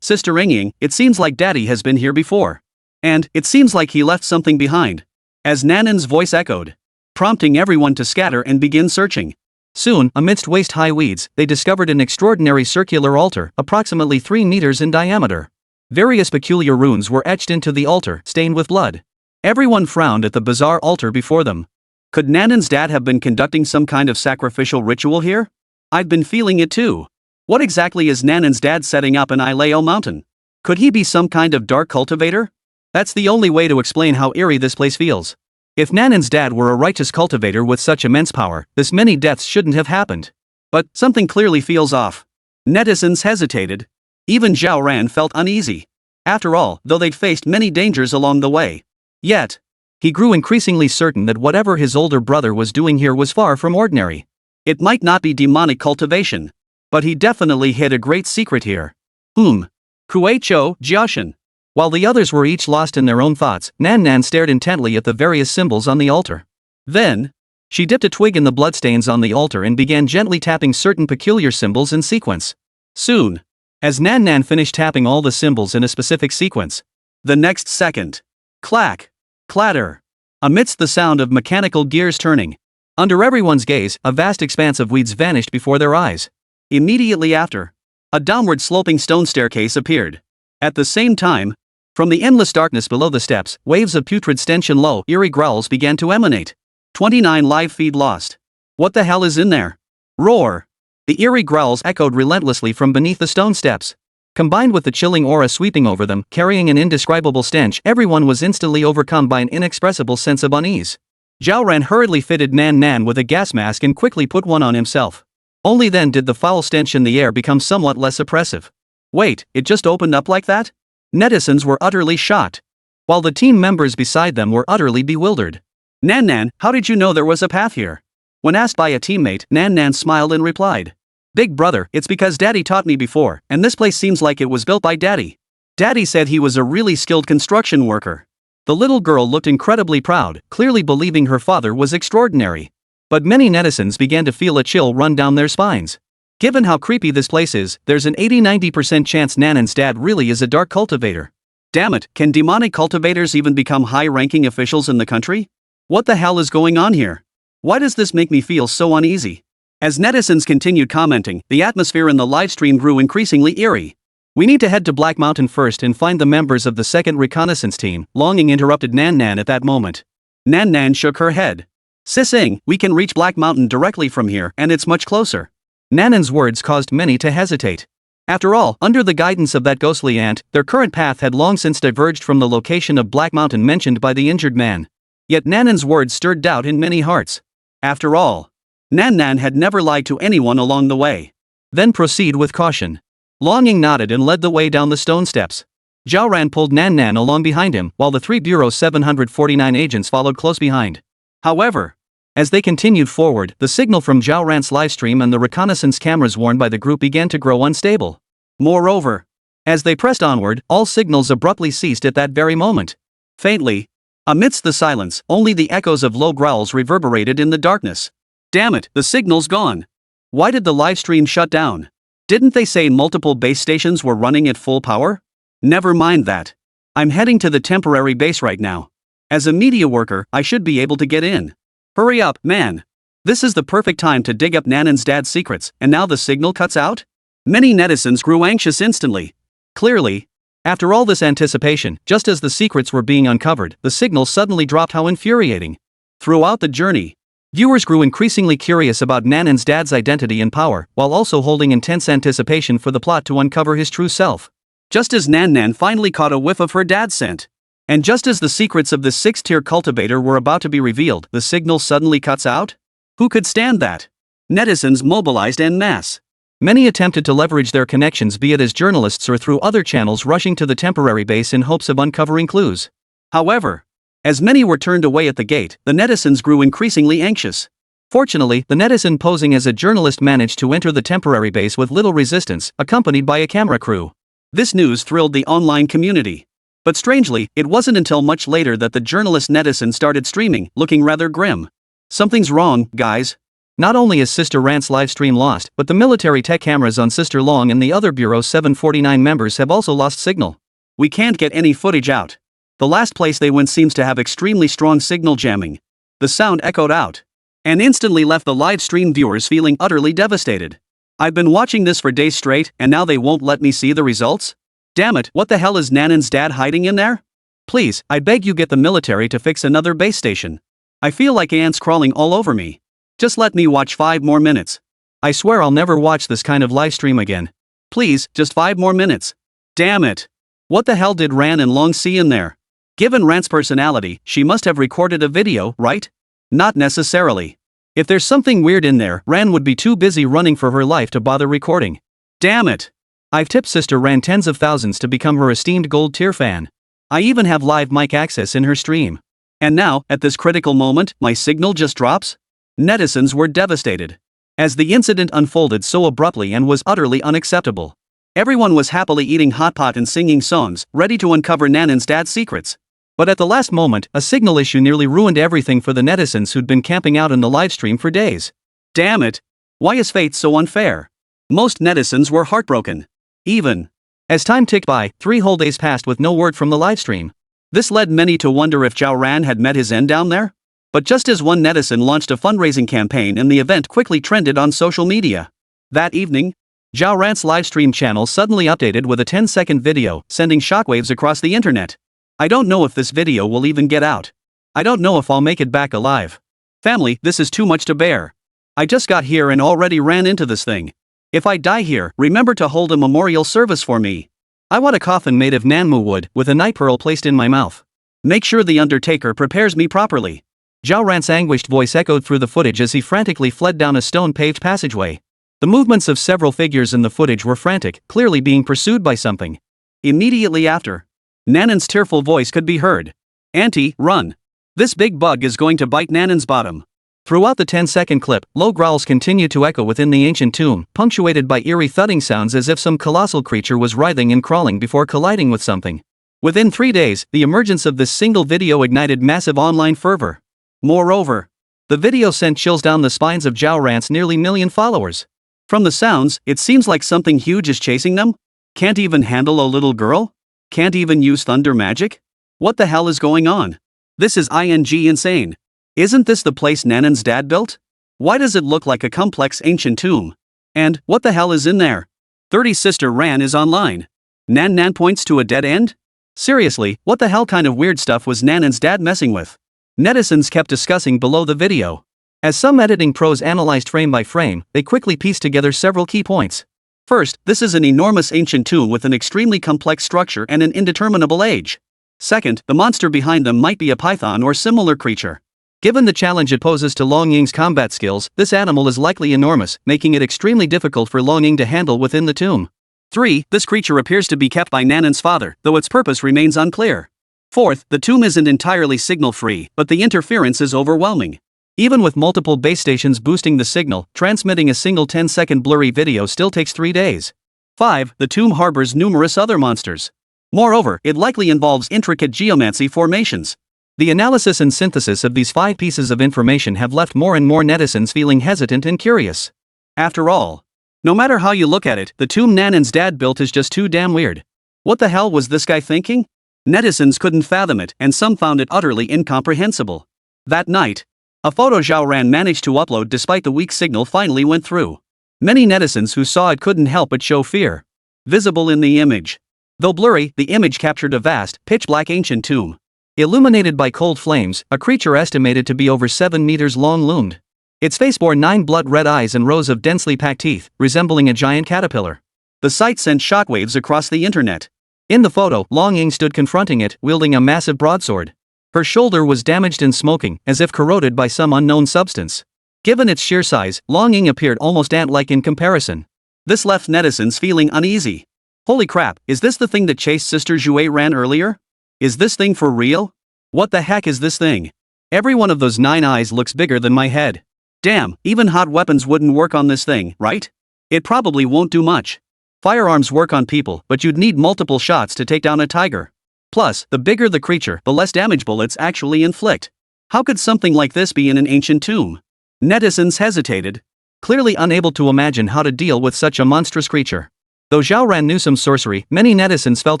Sister Ying, it seems like daddy has been here before. And, it seems like he left something behind. As Nanan's voice echoed, prompting everyone to scatter and begin searching. Soon, amidst waist-high weeds, they discovered an extraordinary circular altar, approximately 3 meters in diameter. Various peculiar runes were etched into the altar, stained with blood. Everyone frowned at the bizarre altar before them. Could Nanan's dad have been conducting some kind of sacrificial ritual here? I've been feeling it too. What exactly is Nanan's dad setting up in Ileo Mountain? Could he be some kind of dark cultivator? That's the only way to explain how eerie this place feels. If Nanan's dad were a righteous cultivator with such immense power, this many deaths shouldn't have happened. But something clearly feels off. Netizens hesitated. Even Zhao Ran felt uneasy. After all, though they'd faced many dangers along the way. Yet, he grew increasingly certain that whatever his older brother was doing here was far from ordinary. It might not be demonic cultivation, but he definitely hid a great secret here. Kuei Cho, Jiashan. While the others were each lost in their own thoughts, Nan Nan stared intently at the various symbols on the altar. Then, she dipped a twig in the bloodstains on the altar and began gently tapping certain peculiar symbols in sequence. Soon, as Nan Nan finished tapping all the symbols in a specific sequence, the next second, clack, clatter, amidst the sound of mechanical gears turning, under everyone's gaze, a vast expanse of weeds vanished before their eyes. Immediately after, a downward sloping stone staircase appeared. At the same time, from the endless darkness below the steps, waves of putrid stench and low, eerie growls began to emanate. 29 live feed lost. What the hell is in there? Roar! The eerie growls echoed relentlessly from beneath the stone steps. Combined with the chilling aura sweeping over them, carrying an indescribable stench, everyone was instantly overcome by an inexpressible sense of unease. Zhao Ran hurriedly fitted Nan Nan with a gas mask and quickly put one on himself. Only then did the foul stench in the air become somewhat less oppressive. Wait, it just opened up like that? Netizens were utterly shocked, while the team members beside them were utterly bewildered. Nan Nan, how did you know there was a path here? When asked by a teammate, Nan Nan smiled and replied. Big brother, it's because Daddy taught me before, and this place seems like it was built by Daddy. Daddy said he was a really skilled construction worker. The little girl looked incredibly proud, clearly believing her father was extraordinary. But many netizens began to feel a chill run down their spines. Given how creepy this place is, there's an 80-90% chance Nanan's dad really is a dark cultivator. Damn it, can demonic cultivators even become high-ranking officials in the country? What the hell is going on here? Why does this make me feel so uneasy? As netizens continued commenting, the atmosphere in the livestream grew increasingly eerie. We need to head to Black Mountain first and find the members of the second reconnaissance team, Longing interrupted Nan Nan at that moment. Nan Nan shook her head. Sising, we can reach Black Mountain directly from here and it's much closer. Nanan's words caused many to hesitate. After all, under the guidance of that ghostly aunt, their current path had long since diverged from the location of Black Mountain mentioned by the injured man. Yet Nanan's words stirred doubt in many hearts. After all, Nan Nan had never lied to anyone along the way. Then proceed with caution. Longing nodded and led the way down the stone steps. Zhao Ran pulled Nan Nan along behind him, while the 3 Bureau 749 agents followed close behind. However, as they continued forward, the signal from Zhao Ran's livestream and the reconnaissance cameras worn by the group began to grow unstable. Moreover, as they pressed onward, all signals abruptly ceased at that very moment. Faintly, amidst the silence, only the echoes of low growls reverberated in the darkness. Damn it, the signal's gone. Why did the livestream shut down? Didn't they say multiple base stations were running at full power? Never mind that. I'm heading to the temporary base right now. As a media worker, I should be able to get in. Hurry up, man. This is the perfect time to dig up Nanan's dad's secrets, and now the signal cuts out? Many netizens grew anxious instantly. Clearly, after all this anticipation, just as the secrets were being uncovered, the signal suddenly dropped. How infuriating. Throughout the journey, Viewers grew increasingly curious about Nanan's dad's identity and power, while also holding intense anticipation for the plot to uncover his true self. Just as Nan finally caught a whiff of her dad's scent, and just as the secrets of the sixth-tier cultivator were about to be revealed, the signal suddenly cuts out? Who could stand that? Netizens mobilized en masse. Many attempted to leverage their connections, be it as journalists or through other channels, rushing to the temporary base in hopes of uncovering clues. However, as many were turned away at the gate, the netizens grew increasingly anxious. Fortunately, the netizen posing as a journalist managed to enter the temporary base with little resistance, accompanied by a camera crew. This news thrilled the online community. But strangely, it wasn't until much later that the journalist netizen started streaming, looking rather grim. Something's wrong, guys. Not only is Sister Rant's livestream lost, but the military tech cameras on Sister Long and the other Bureau 749 members have also lost signal. We can't get any footage out. The last place they went seems to have extremely strong signal jamming. The sound echoed out and instantly left the live stream viewers feeling utterly devastated. I've been watching this for days straight, and now they won't let me see the results? Damn it, what the hell is Nanan's dad hiding in there? Please, I beg you, get the military to fix another base station. I feel like ants crawling all over me. Just let me watch 5 more minutes. I swear I'll never watch this kind of live stream again. Please, just 5 more minutes. Damn it. What the hell did Ran and Long see in there? Given Rant's personality, she must have recorded a video, right? Not necessarily. If there's something weird in there, Ran would be too busy running for her life to bother recording. Damn it. I've tipped Sister Ran tens of thousands to become her esteemed gold tier fan. I even have live mic access in her stream. And now, at this critical moment, my signal just drops? Netizens were devastated. As the incident unfolded so abruptly and was utterly unacceptable. Everyone was happily eating hot pot and singing songs, ready to uncover Nanan's dad's secrets. But at the last moment, a signal issue nearly ruined everything for the netizens who'd been camping out in the livestream for days. Damn it! Why is fate so unfair? Most netizens were heartbroken. Even as time ticked by, 3 whole days passed with no word from the livestream. This led many to wonder if Zhao Ran had met his end down there? But just as one netizen launched a fundraising campaign and the event quickly trended on social media. That evening, Zhao Ran's livestream channel suddenly updated with a 10-second video, sending shockwaves across the internet. I don't know if this video will even get out. I don't know if I'll make it back alive. Family, this is too much to bear. I just got here and already ran into this thing. If I die here, remember to hold a memorial service for me. I want a coffin made of Nanmu wood, with a night pearl placed in my mouth. Make sure the undertaker prepares me properly. Zhao Ran's anguished voice echoed through the footage as he frantically fled down a stone-paved passageway. The movements of several figures in the footage were frantic, clearly being pursued by something. Immediately after, Nanan's tearful voice could be heard. Auntie, run. This big bug is going to bite Nanan's bottom. Throughout the 10-second clip, low growls continued to echo within the ancient tomb, punctuated by eerie thudding sounds as if some colossal creature was writhing and crawling before colliding with something. Within 3 days, the emergence of this single video ignited massive online fervor. Moreover, the video sent chills down the spines of Zhao Ran's nearly million followers. From the sounds, it seems like something huge is chasing them? Can't even handle a little girl? Can't even use thunder magic? What the hell is going on? This is insane. Isn't this the place Nanan's dad built? Why does it look like a complex ancient tomb? And, what the hell is in there? 30 Sister Ran is online. Nan points to a dead end? Seriously, what the hell kind of weird stuff was Nanan's dad messing with? Netizens kept discussing below the video. As some editing pros analyzed frame by frame, they quickly pieced together several key points. First, this is an enormous ancient tomb with an extremely complex structure and an indeterminable age. Second, the monster behind them might be a python or similar creature. Given the challenge it poses to Long Ying's combat skills, this animal is likely enormous, making it extremely difficult for Long Ying to handle within the tomb. 3. This creature appears to be kept by Nanan's father, though its purpose remains unclear. Fourth, the tomb isn't entirely signal-free, but the interference is overwhelming. Even with multiple base stations boosting the signal, transmitting a single 10-second blurry video still takes 3 days. 5. The tomb harbors numerous other monsters. Moreover, it likely involves intricate geomancy formations. The analysis and synthesis of these 5 pieces of information have left more and more netizens feeling hesitant and curious. After all, no matter how you look at it, the tomb Nanan's dad built is just too damn weird. What the hell was this guy thinking? Netizens couldn't fathom it, and some found it utterly incomprehensible. That night, a photo Zhao Ran managed to upload despite the weak signal finally went through. Many netizens who saw it couldn't help but show fear. Visible in the image. Though blurry, the image captured a vast, pitch-black ancient tomb. Illuminated by cold flames, a creature estimated to be over 7 meters long loomed. Its face bore 9 blood-red eyes and rows of densely packed teeth, resembling a giant caterpillar. The sight sent shockwaves across the internet. In the photo, Long Ying stood confronting it, wielding a massive broadsword. Her shoulder was damaged and smoking, as if corroded by some unknown substance. Given its sheer size, Long Ying appeared almost ant-like in comparison. This left netizens feeling uneasy. Holy crap, is this the thing that chased Sister Zhui Ran earlier? Is this thing for real? What the heck is this thing? Every one of those 9 eyes looks bigger than my head. Damn, even hot weapons wouldn't work on this thing, right? It probably won't do much. Firearms work on people, but you'd need multiple shots to take down a tiger. Plus, the bigger the creature, the less damage bullets actually inflict. How could something like this be in an ancient tomb? Netizens hesitated, clearly unable to imagine how to deal with such a monstrous creature. Though Zhao Ran knew some sorcery, many netizens felt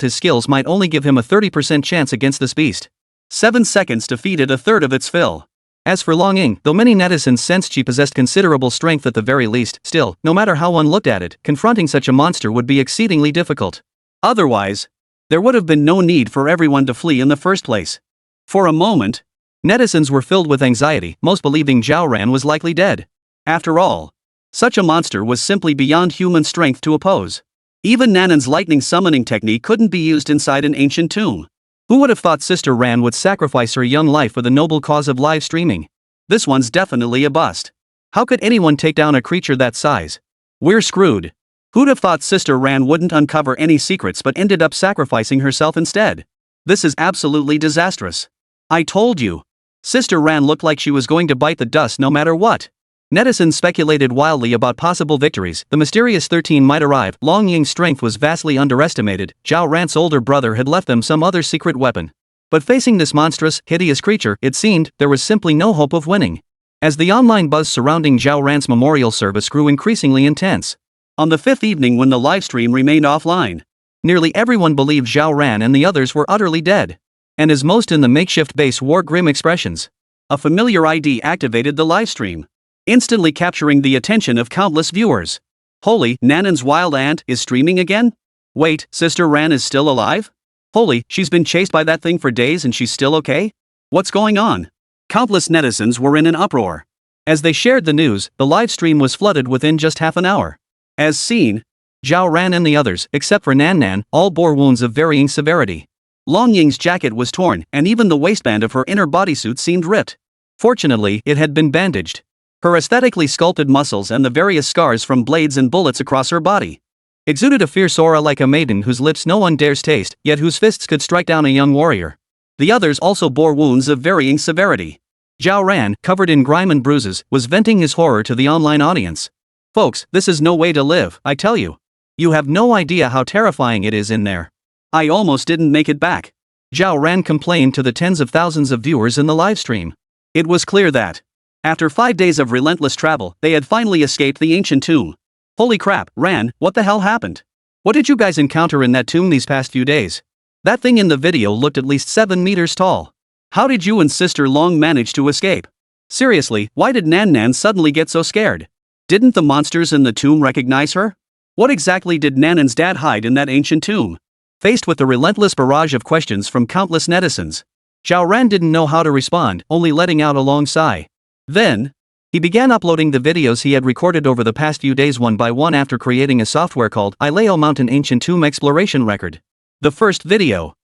his skills might only give him a 30% chance against this beast. 7 seconds defeated a third of its fill. As for Long Ying, though many netizens sensed she possessed considerable strength at the very least, still, no matter how one looked at it, confronting such a monster would be exceedingly difficult. Otherwise, there would have been no need for everyone to flee in the first place. For a moment, netizens were filled with anxiety, most believing Zhao Ran was likely dead. After all, such a monster was simply beyond human strength to oppose. Even Nanan's lightning summoning technique couldn't be used inside an ancient tomb. Who would have thought Sister Ran would sacrifice her young life for the noble cause of live streaming? This one's definitely a bust. How could anyone take down a creature that size? We're screwed. Who'd have thought Sister Ran wouldn't uncover any secrets but ended up sacrificing herself instead? This is absolutely disastrous. I told you. Sister Ran looked like she was going to bite the dust no matter what. Netizens speculated wildly about possible victories. The mysterious 13 might arrive. Long Ying's strength was vastly underestimated. Zhao Ran's older brother had left them some other secret weapon. But facing this monstrous, hideous creature, it seemed, there was simply no hope of winning. As the online buzz surrounding Zhao Ran's memorial service grew increasingly intense. On the 5th evening when the livestream remained offline, nearly everyone believed Zhao Ran and the others were utterly dead. And as most in the makeshift base wore grim expressions, a familiar ID activated the livestream, instantly capturing the attention of countless viewers. Holy, Nanan's wild ant is streaming again? Wait, Sister Ran is still alive? Holy, she's been chased by that thing for days and she's still okay? What's going on? Countless netizens were in an uproar. As they shared the news, the live stream was flooded within just half an hour. As seen, Zhao Ran and the others, except for Nan, all bore wounds of varying severity. Long Ying's jacket was torn, and even the waistband of her inner bodysuit seemed ripped. Fortunately, it had been bandaged. Her aesthetically sculpted muscles and the various scars from blades and bullets across her body exuded a fierce aura like a maiden whose lips no one dares taste, yet whose fists could strike down a young warrior. The others also bore wounds of varying severity. Zhao Ran, covered in grime and bruises, was venting his horror to the online audience. Folks, this is no way to live, I tell you. You have no idea how terrifying it is in there. I almost didn't make it back. Zhao Ran complained to the tens of thousands of viewers in the livestream. It was clear that, after 5 days of relentless travel, they had finally escaped the ancient tomb. Holy crap, Ran, what the hell happened? What did you guys encounter in that tomb these past few days? That thing in the video looked at least 7 meters tall. How did you and Sister Long manage to escape? Seriously, why did Nan suddenly get so scared? Didn't the monsters in the tomb recognize her? What exactly did Nanan's dad hide in that ancient tomb? Faced with the relentless barrage of questions from countless netizens, Zhao Ran didn't know how to respond, only letting out a long sigh. Then, he began uploading the videos he had recorded over the past few days one by one after creating a software called Ileo Mountain Ancient Tomb Exploration Record. The first video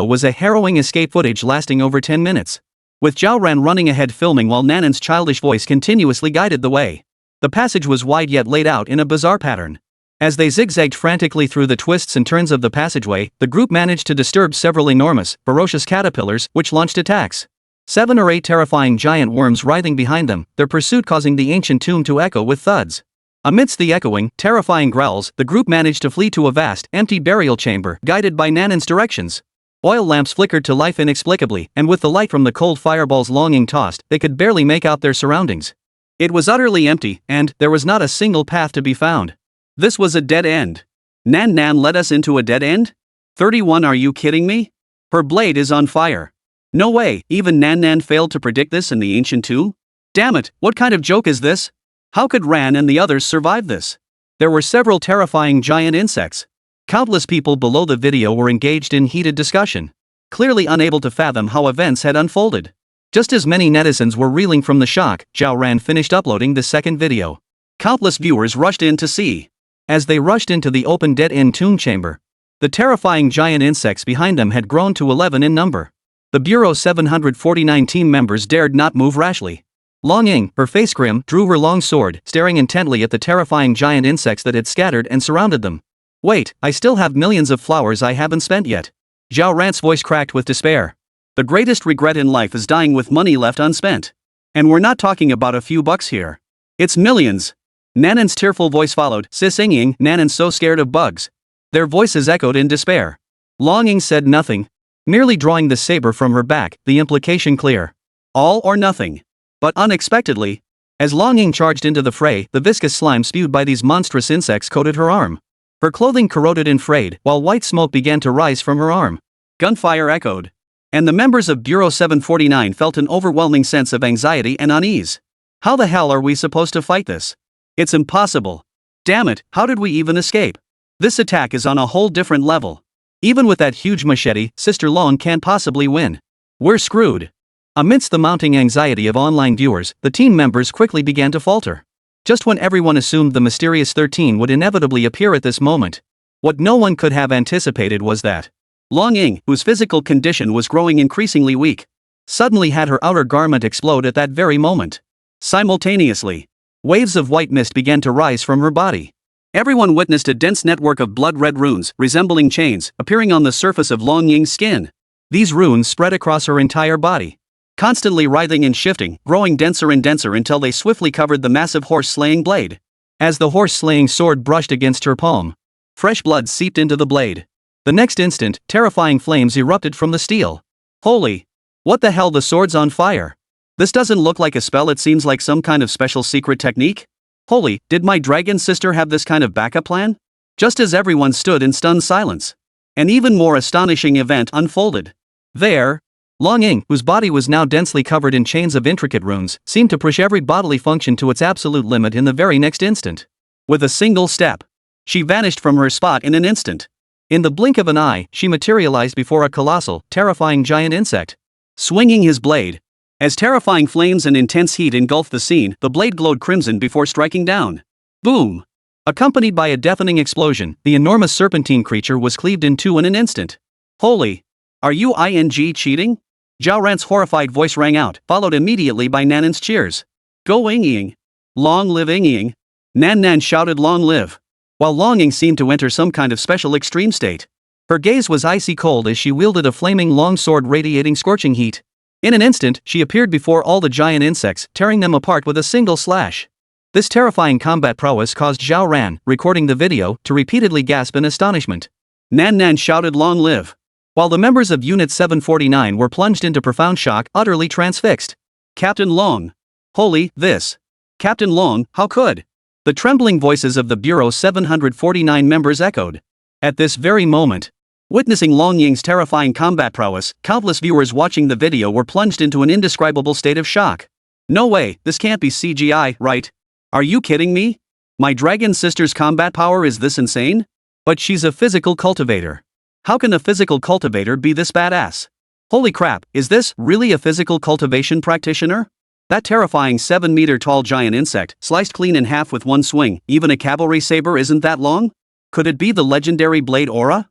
was a harrowing escape footage lasting over 10 minutes. With Zhao Ran running ahead filming while Nanan's childish voice continuously guided the way. The passage was wide yet laid out in a bizarre pattern. As they zigzagged frantically through the twists and turns of the passageway, the group managed to disturb several enormous, ferocious caterpillars, which launched attacks. 7 or 8 terrifying giant worms writhing behind them, their pursuit causing the ancient tomb to echo with thuds. Amidst the echoing, terrifying growls, the group managed to flee to a vast, empty burial chamber, guided by Nanan's directions. Oil lamps flickered to life inexplicably, and with the light from the cold fireballs Long Ying tossed, they could barely make out their surroundings. It was utterly empty, and there was not a single path to be found. This was a dead end. Nan led us into a dead end? 31, are you kidding me? Her blade is on fire. No way, even Nan failed to predict this in the ancient tomb? Damn it, what kind of joke is this? How could Ran and the others survive this? There were several terrifying giant insects. Countless people below the video were engaged in heated discussion. clearly unable to fathom how events had unfolded. Just as many netizens were reeling from the shock, Zhao Ran finished uploading the second video. Countless viewers rushed in to see. As they rushed into the open dead-end tomb chamber, the terrifying giant insects behind them had grown to 11 in number. The Bureau 749 team members dared not move rashly. Long Ying, her face grim, drew her long sword, staring intently at the terrifying giant insects that had scattered and surrounded them. Wait, I still have millions of flowers I haven't spent yet. Zhao Ran's voice cracked with despair. The greatest regret in life is dying with money left unspent. And we're not talking about a few bucks here. It's millions. Nanan's tearful voice followed, Sis Ying, Nanan's so scared of bugs. Their voices echoed in despair. Long Ying said nothing, merely drawing the saber from her back, the implication clear. All or nothing. But unexpectedly, as Long Ying charged into the fray, the viscous slime spewed by these monstrous insects coated her arm. Her clothing corroded and frayed, while white smoke began to rise from her arm. Gunfire echoed. And the members of Bureau 749 felt an overwhelming sense of anxiety and unease. How the hell are we supposed to fight this? It's impossible. Damn it, how did we even escape? This attack is on a whole different level. Even with that huge machete, Sister Long can't possibly win. We're screwed. Amidst the mounting anxiety of online viewers, the team members quickly began to falter. Just when everyone assumed the mysterious 13 would inevitably appear at this moment, what no one could have anticipated was that Long Ying, whose physical condition was growing increasingly weak, suddenly had her outer garment explode at that very moment. Simultaneously, waves of white mist began to rise from her body. Everyone witnessed a dense network of blood-red runes, resembling chains, appearing on the surface of Long Ying's skin. These runes spread across her entire body, constantly writhing and shifting, growing denser and denser until they swiftly covered the massive horse-slaying blade. As the horse-slaying sword brushed against her palm, fresh blood seeped into the blade. The next instant, terrifying flames erupted from the steel. Holy! What the hell, the sword's on fire! This doesn't look like a spell, it seems like some kind of special secret technique. Holy, did my dragon sister have this kind of backup plan? Just as everyone stood in stunned silence, an even more astonishing event unfolded. There, Long Ying, whose body was now densely covered in chains of intricate runes, seemed to push every bodily function to its absolute limit in the very next instant. With a single step, she vanished from her spot in an instant. In the blink of an eye, she materialized before a colossal, terrifying giant insect, swinging his blade. As terrifying flames and intense heat engulfed the scene, the blade glowed crimson before striking down. Boom! Accompanied by a deafening explosion, the enormous serpentine creature was cleaved in two in an instant. Holy! Are you cheating? Zhao Ran's horrified voice rang out, followed immediately by Nanan's cheers. Go Ying! Long live Ying! Nan shouted long live, while Long Ying seemed to enter some kind of special extreme state. Her gaze was icy cold as she wielded a flaming long sword radiating scorching heat. In an instant, she appeared before all the giant insects, tearing them apart with a single slash. This terrifying combat prowess caused Zhao Ran, recording the video, to repeatedly gasp in astonishment. Nan shouted long live, while the members of Unit 749 were plunged into profound shock, utterly transfixed. Captain Long! Holy, this! Captain Long, how could? The trembling voices of the Bureau 749 members echoed. At this very moment, witnessing Long Ying's terrifying combat prowess, countless viewers watching the video were plunged into an indescribable state of shock. No way, this can't be CGI, right? Are you kidding me? My dragon sister's combat power is this insane? But she's a physical cultivator. How can a physical cultivator be this badass? Holy crap, is this really a physical cultivation practitioner? That terrifying 7-meter-tall giant insect, sliced clean in half with one swing, even a cavalry saber isn't that long? Could it be the legendary blade aura?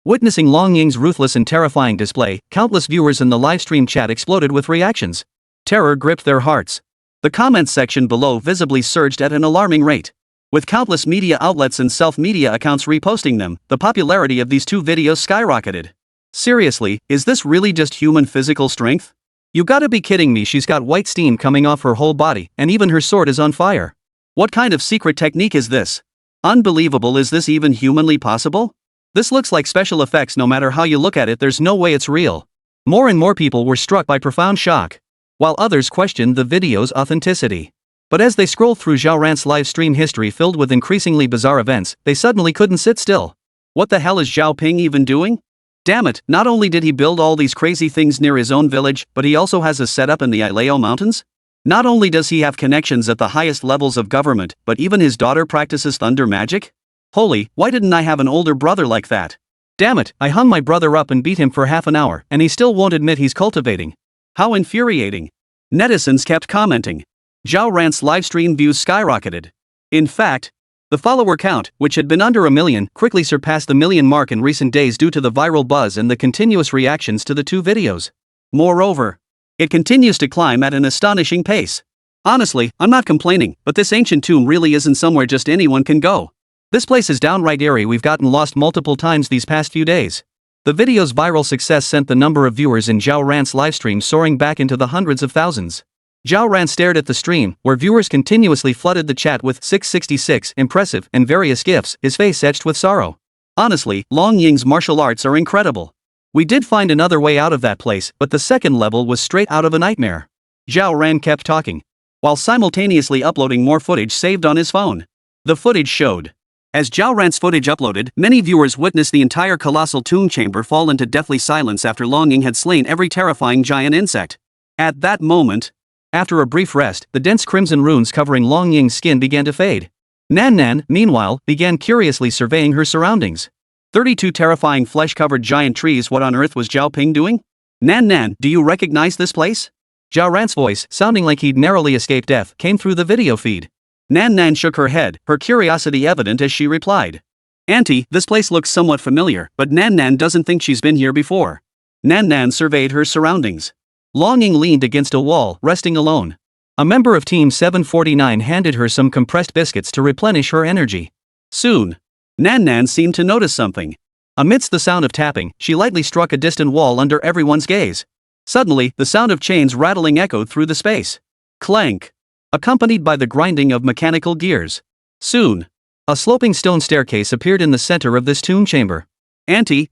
Witnessing Long Ying's ruthless and terrifying display, countless viewers in the livestream chat exploded with reactions. Terror gripped their hearts. The comments section below visibly surged at an alarming rate. With countless media outlets and self-media accounts reposting them, the popularity of these two videos skyrocketed. Seriously, is this really just human physical strength? You gotta be kidding me, she's got white steam coming off her whole body, and even her sword is on fire. What kind of secret technique is this? Unbelievable, is this even humanly possible? This looks like special effects, no matter how you look at it, there's no way it's real. More and more people were struck by profound shock, while others questioned the video's authenticity. But as they scrolled through Zhao Ran's live stream history filled with increasingly bizarre events, they suddenly couldn't sit still. What the hell is Zhao Ping even doing? Damn it, not only did he build all these crazy things near his own village, but he also has a setup in the Ileo Mountains? Not only does he have connections at the highest levels of government, but even his daughter practices thunder magic? Holy, why didn't I have an older brother like that? Damn it, I hung my brother up and beat him for half an hour, and he still won't admit he's cultivating. How infuriating. Netizens kept commenting. Zhao Ran's livestream views skyrocketed. In fact, the follower count, which had been under 1 million, quickly surpassed the million mark in recent days due to the viral buzz and the continuous reactions to the two videos. Moreover, it continues to climb at an astonishing pace. Honestly, I'm not complaining, but this ancient tomb really isn't somewhere just anyone can go. This place is downright eerie. We've gotten lost multiple times these past few days. The video's viral success sent the number of viewers in Zhao Ran's livestream soaring back into the hundreds of thousands. Zhao Ran stared at the stream, where viewers continuously flooded the chat with 666 impressive and various gifs, his face etched with sorrow. Honestly, Long Ying's martial arts are incredible. We did find another way out of that place, but the second level was straight out of a nightmare. Zhao Ran kept talking, while simultaneously uploading more footage saved on his phone. The footage showed. As Zhao Ran's footage uploaded, many viewers witnessed the entire colossal tomb chamber fall into deathly silence after Long Ying had slain every terrifying giant insect. At that moment, after a brief rest, the dense crimson runes covering Long Ying's skin began to fade. Nan Nan, meanwhile, began curiously surveying her surroundings. 32 terrifying flesh-covered giant trees. What on earth was Zhao Ping doing? Nan Nan, do you recognize this place? Zhao Ran's voice, sounding like he'd narrowly escaped death, came through the video feed. Nan Nan shook her head, her curiosity evident as she replied. Auntie, this place looks somewhat familiar, but Nan Nan doesn't think she's been here before. Nan Nan surveyed her surroundings. Long Ying leaned against a wall, resting alone. A member of Team 749 handed her some compressed biscuits to replenish her energy. Soon, Nan Nan seemed to notice something. Amidst the sound of tapping, she lightly struck a distant wall under everyone's gaze. Suddenly, the sound of chains rattling echoed through the space. Clank! Accompanied by the grinding of mechanical gears. Soon, a sloping stone staircase appeared in the center of this tomb chamber. Auntie,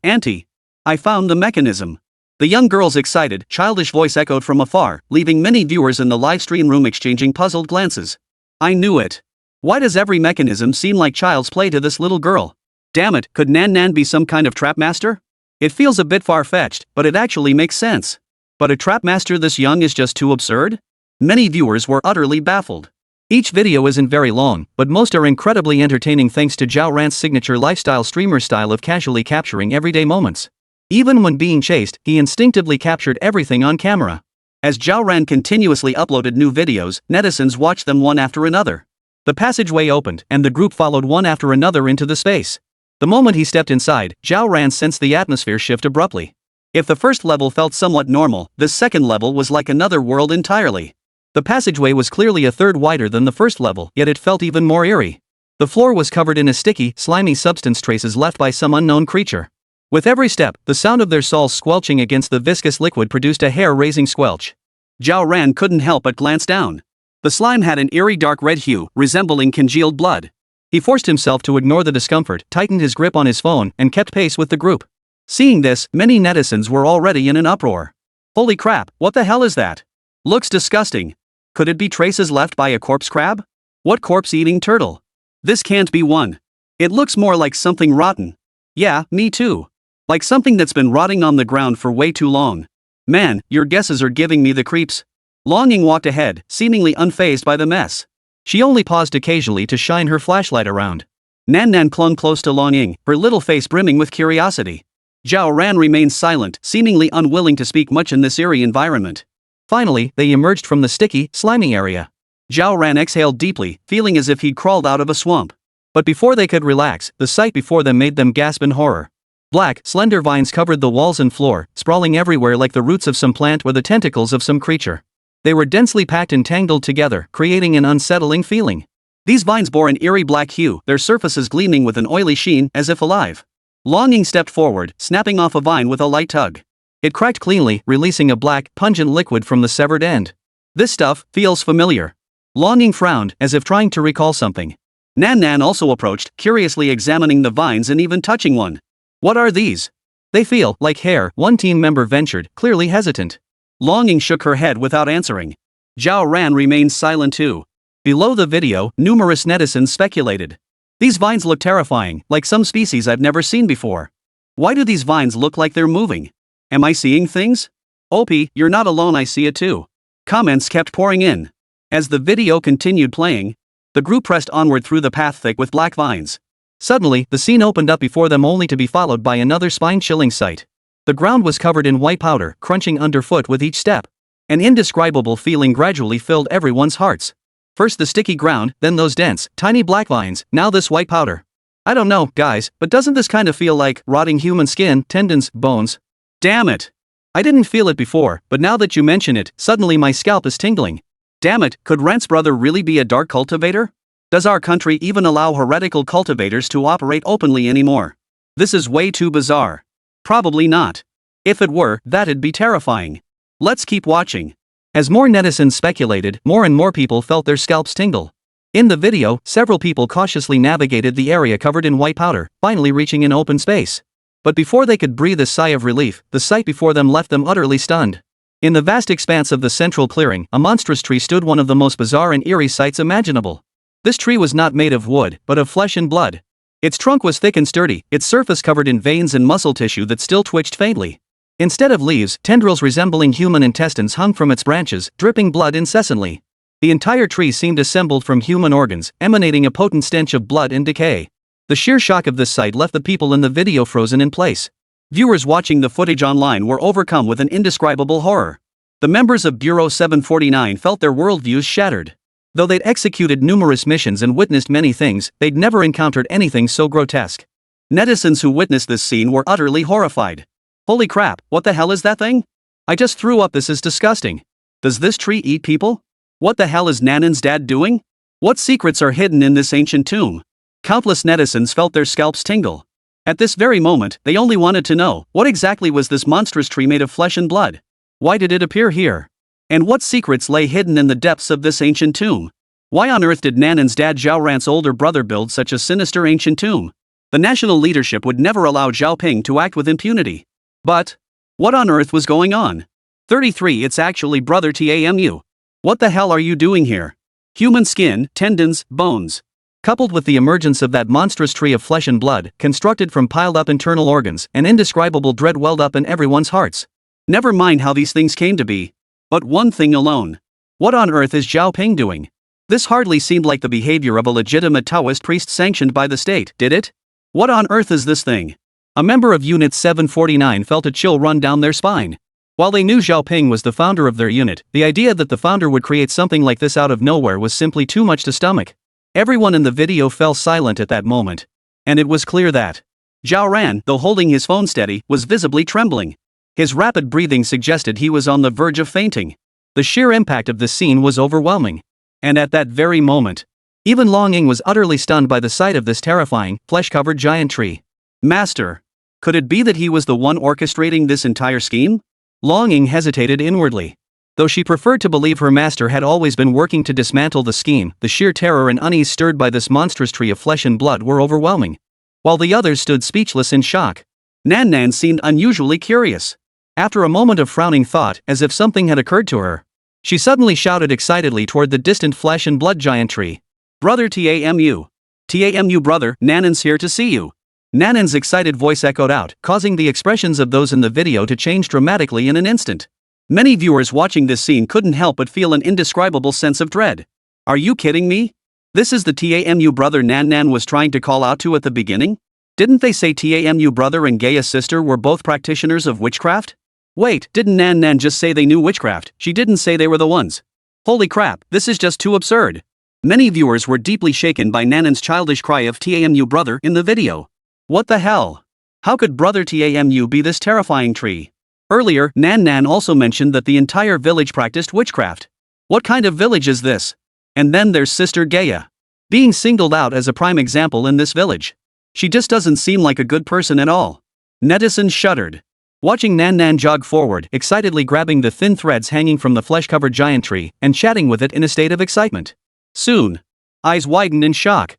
I found the mechanism. The young girl's excited, childish voice echoed from afar, leaving many viewers in the livestream room exchanging puzzled glances. I knew it. Why does every mechanism seem like child's play to this little girl? Damn it, could Nan Nan be some kind of trap master? It feels a bit far-fetched, but it actually makes sense. But a trap master this young is just too absurd? Many viewers were utterly baffled. Each video isn't very long, but most are incredibly entertaining thanks to Zhao Ran's signature lifestyle streamer style of casually capturing everyday moments. Even when being chased, he instinctively captured everything on camera. As Zhao Ran continuously uploaded new videos, netizens watched them one after another. The passageway opened, and the group followed one after another into the space. The moment he stepped inside, Zhao Ran sensed the atmosphere shift abruptly. If the first level felt somewhat normal, this second level was like another world entirely. The passageway was clearly a third wider than the first level, yet it felt even more eerie. The floor was covered in a sticky, slimy substance, traces left by some unknown creature. With every step, the sound of their soles squelching against the viscous liquid produced a hair-raising squelch. Zhao Ran couldn't help but glance down. The slime had an eerie dark red hue, resembling congealed blood. He forced himself to ignore the discomfort, tightened his grip on his phone, and kept pace with the group. Seeing this, many netizens were already in an uproar. Holy crap, what the hell is that? Looks disgusting. Could it be traces left by a corpse crab? What corpse-eating turtle? This can't be one. It looks more like something rotten. Yeah, me too. Like something that's been rotting on the ground for way too long. Man, your guesses are giving me the creeps. Long Ying walked ahead, seemingly unfazed by the mess. She only paused occasionally to shine her flashlight around. Nan Nan clung close to Long Ying, her little face brimming with curiosity. Zhao Ran remained silent, seemingly unwilling to speak much in this eerie environment. Finally, they emerged from the sticky, slimy area. Zhao Ran exhaled deeply, feeling as if he'd crawled out of a swamp. But before they could relax, the sight before them made them gasp in horror. Black, slender vines covered the walls and floor, sprawling everywhere like the roots of some plant or the tentacles of some creature. They were densely packed and tangled together, creating an unsettling feeling. These vines bore an eerie black hue, their surfaces gleaming with an oily sheen, as if alive. Long Ying stepped forward, snapping off a vine with a light tug. It cracked cleanly, releasing a black, pungent liquid from the severed end. This stuff feels familiar. Long Ying frowned, as if trying to recall something. Nan Nan also approached, curiously examining the vines and even touching one. What are these? They feel like hair, one team member ventured, clearly hesitant. Long Ying shook her head without answering. Zhao Ran remained silent too. Below the video, numerous netizens speculated. These vines look terrifying, like some species I've never seen before. Why do these vines look like they're moving? Am I seeing things? OP, you're not alone, I see it too. Comments kept pouring in. As the video continued playing, the group pressed onward through the path thick with black vines. Suddenly, the scene opened up before them only to be followed by another spine-chilling sight. The ground was covered in white powder, crunching underfoot with each step. An indescribable feeling gradually filled everyone's hearts. First the sticky ground, then those dense, tiny black vines, now this white powder. I don't know, guys, but doesn't this kind of feel like rotting human skin, tendons, bones? Damn it! I didn't feel it before, but now that you mention it, suddenly my scalp is tingling. Damn it, could Rant's brother really be a dark cultivator? Does our country even allow heretical cultivators to operate openly anymore? This is way too bizarre. Probably not. If it were, that'd be terrifying. Let's keep watching. As more netizens speculated, more and more people felt their scalps tingle. In the video, several people cautiously navigated the area covered in white powder, finally reaching an open space. But before they could breathe a sigh of relief, the sight before them left them utterly stunned. In the vast expanse of the central clearing, a monstrous tree stood, one of the most bizarre and eerie sights imaginable. This tree was not made of wood, but of flesh and blood. Its trunk was thick and sturdy, its surface covered in veins and muscle tissue that still twitched faintly. Instead of leaves, tendrils resembling human intestines hung from its branches, dripping blood incessantly. The entire tree seemed assembled from human organs, emanating a potent stench of blood and decay. The sheer shock of this sight left the people in the video frozen in place. Viewers watching the footage online were overcome with an indescribable horror. The members of Bureau 749 felt their worldviews shattered. Though they'd executed numerous missions and witnessed many things, they'd never encountered anything so grotesque. Netizens who witnessed this scene were utterly horrified. Holy crap, what the hell is that thing? I just threw up, this is disgusting. Does this tree eat people? What the hell is Nanan's dad doing? What secrets are hidden in this ancient tomb? Countless netizens felt their scalps tingle. At this very moment, they only wanted to know, what exactly was this monstrous tree made of flesh and blood? Why did it appear here? And what secrets lay hidden in the depths of this ancient tomb? Why on earth did Nanan's dad Zhao Ran's older brother build such a sinister ancient tomb? The national leadership would never allow Zhao Ping to act with impunity. But what on earth was going on? 33 It's actually brother Tamu. What the hell are you doing here? Human skin, tendons, bones. Coupled with the emergence of that monstrous tree of flesh and blood, constructed from piled-up internal organs, an indescribable dread welled up in everyone's hearts. Never mind how these things came to be. But one thing alone. What on earth is Zhao Ping doing? This hardly seemed like the behavior of a legitimate Taoist priest sanctioned by the state, did it? What on earth is this thing? A member of Unit 749 felt a chill run down their spine. While they knew Zhao Ping was the founder of their unit, the idea that the founder would create something like this out of nowhere was simply too much to stomach. Everyone in the video fell silent at that moment. And it was clear that Zhao Ran, though holding his phone steady, was visibly trembling. His rapid breathing suggested he was on the verge of fainting. The sheer impact of this scene was overwhelming. And at that very moment, even Long Ying was utterly stunned by the sight of this terrifying, flesh-covered giant tree. Master. Could it be that he was the one orchestrating this entire scheme? Long Ying hesitated inwardly. Though she preferred to believe her master had always been working to dismantle the scheme, the sheer terror and unease stirred by this monstrous tree of flesh and blood were overwhelming. While the others stood speechless in shock, Nan Nan seemed unusually curious. After a moment of frowning thought, as if something had occurred to her, she suddenly shouted excitedly toward the distant flesh and blood giant tree. Brother Tamu. Tamu brother, Nanan's here to see you. Nanan's excited voice echoed out, causing the expressions of those in the video to change dramatically in an instant. Many viewers watching this scene couldn't help but feel an indescribable sense of dread. Are you kidding me? This is the Tamu brother Nan Nan was trying to call out to at the beginning? Didn't they say Tamu brother and Gaia's sister were both practitioners of witchcraft? Wait, didn't Nan Nan just say they knew witchcraft? She didn't say they were the ones. Holy crap, this is just too absurd. Many viewers were deeply shaken by Nanan's childish cry of Tamu brother in the video. What the hell? How could brother Tamu be this terrifying tree? Earlier, Nan Nan also mentioned that the entire village practiced witchcraft. What kind of village is this? And then there's sister Gaia. Being singled out as a prime example in this village. She just doesn't seem like a good person at all. Netizens shuddered. Watching Nan Nan jog forward, excitedly grabbing the thin threads hanging from the flesh-covered giant tree, and chatting with it in a state of excitement. Soon, eyes widened in shock.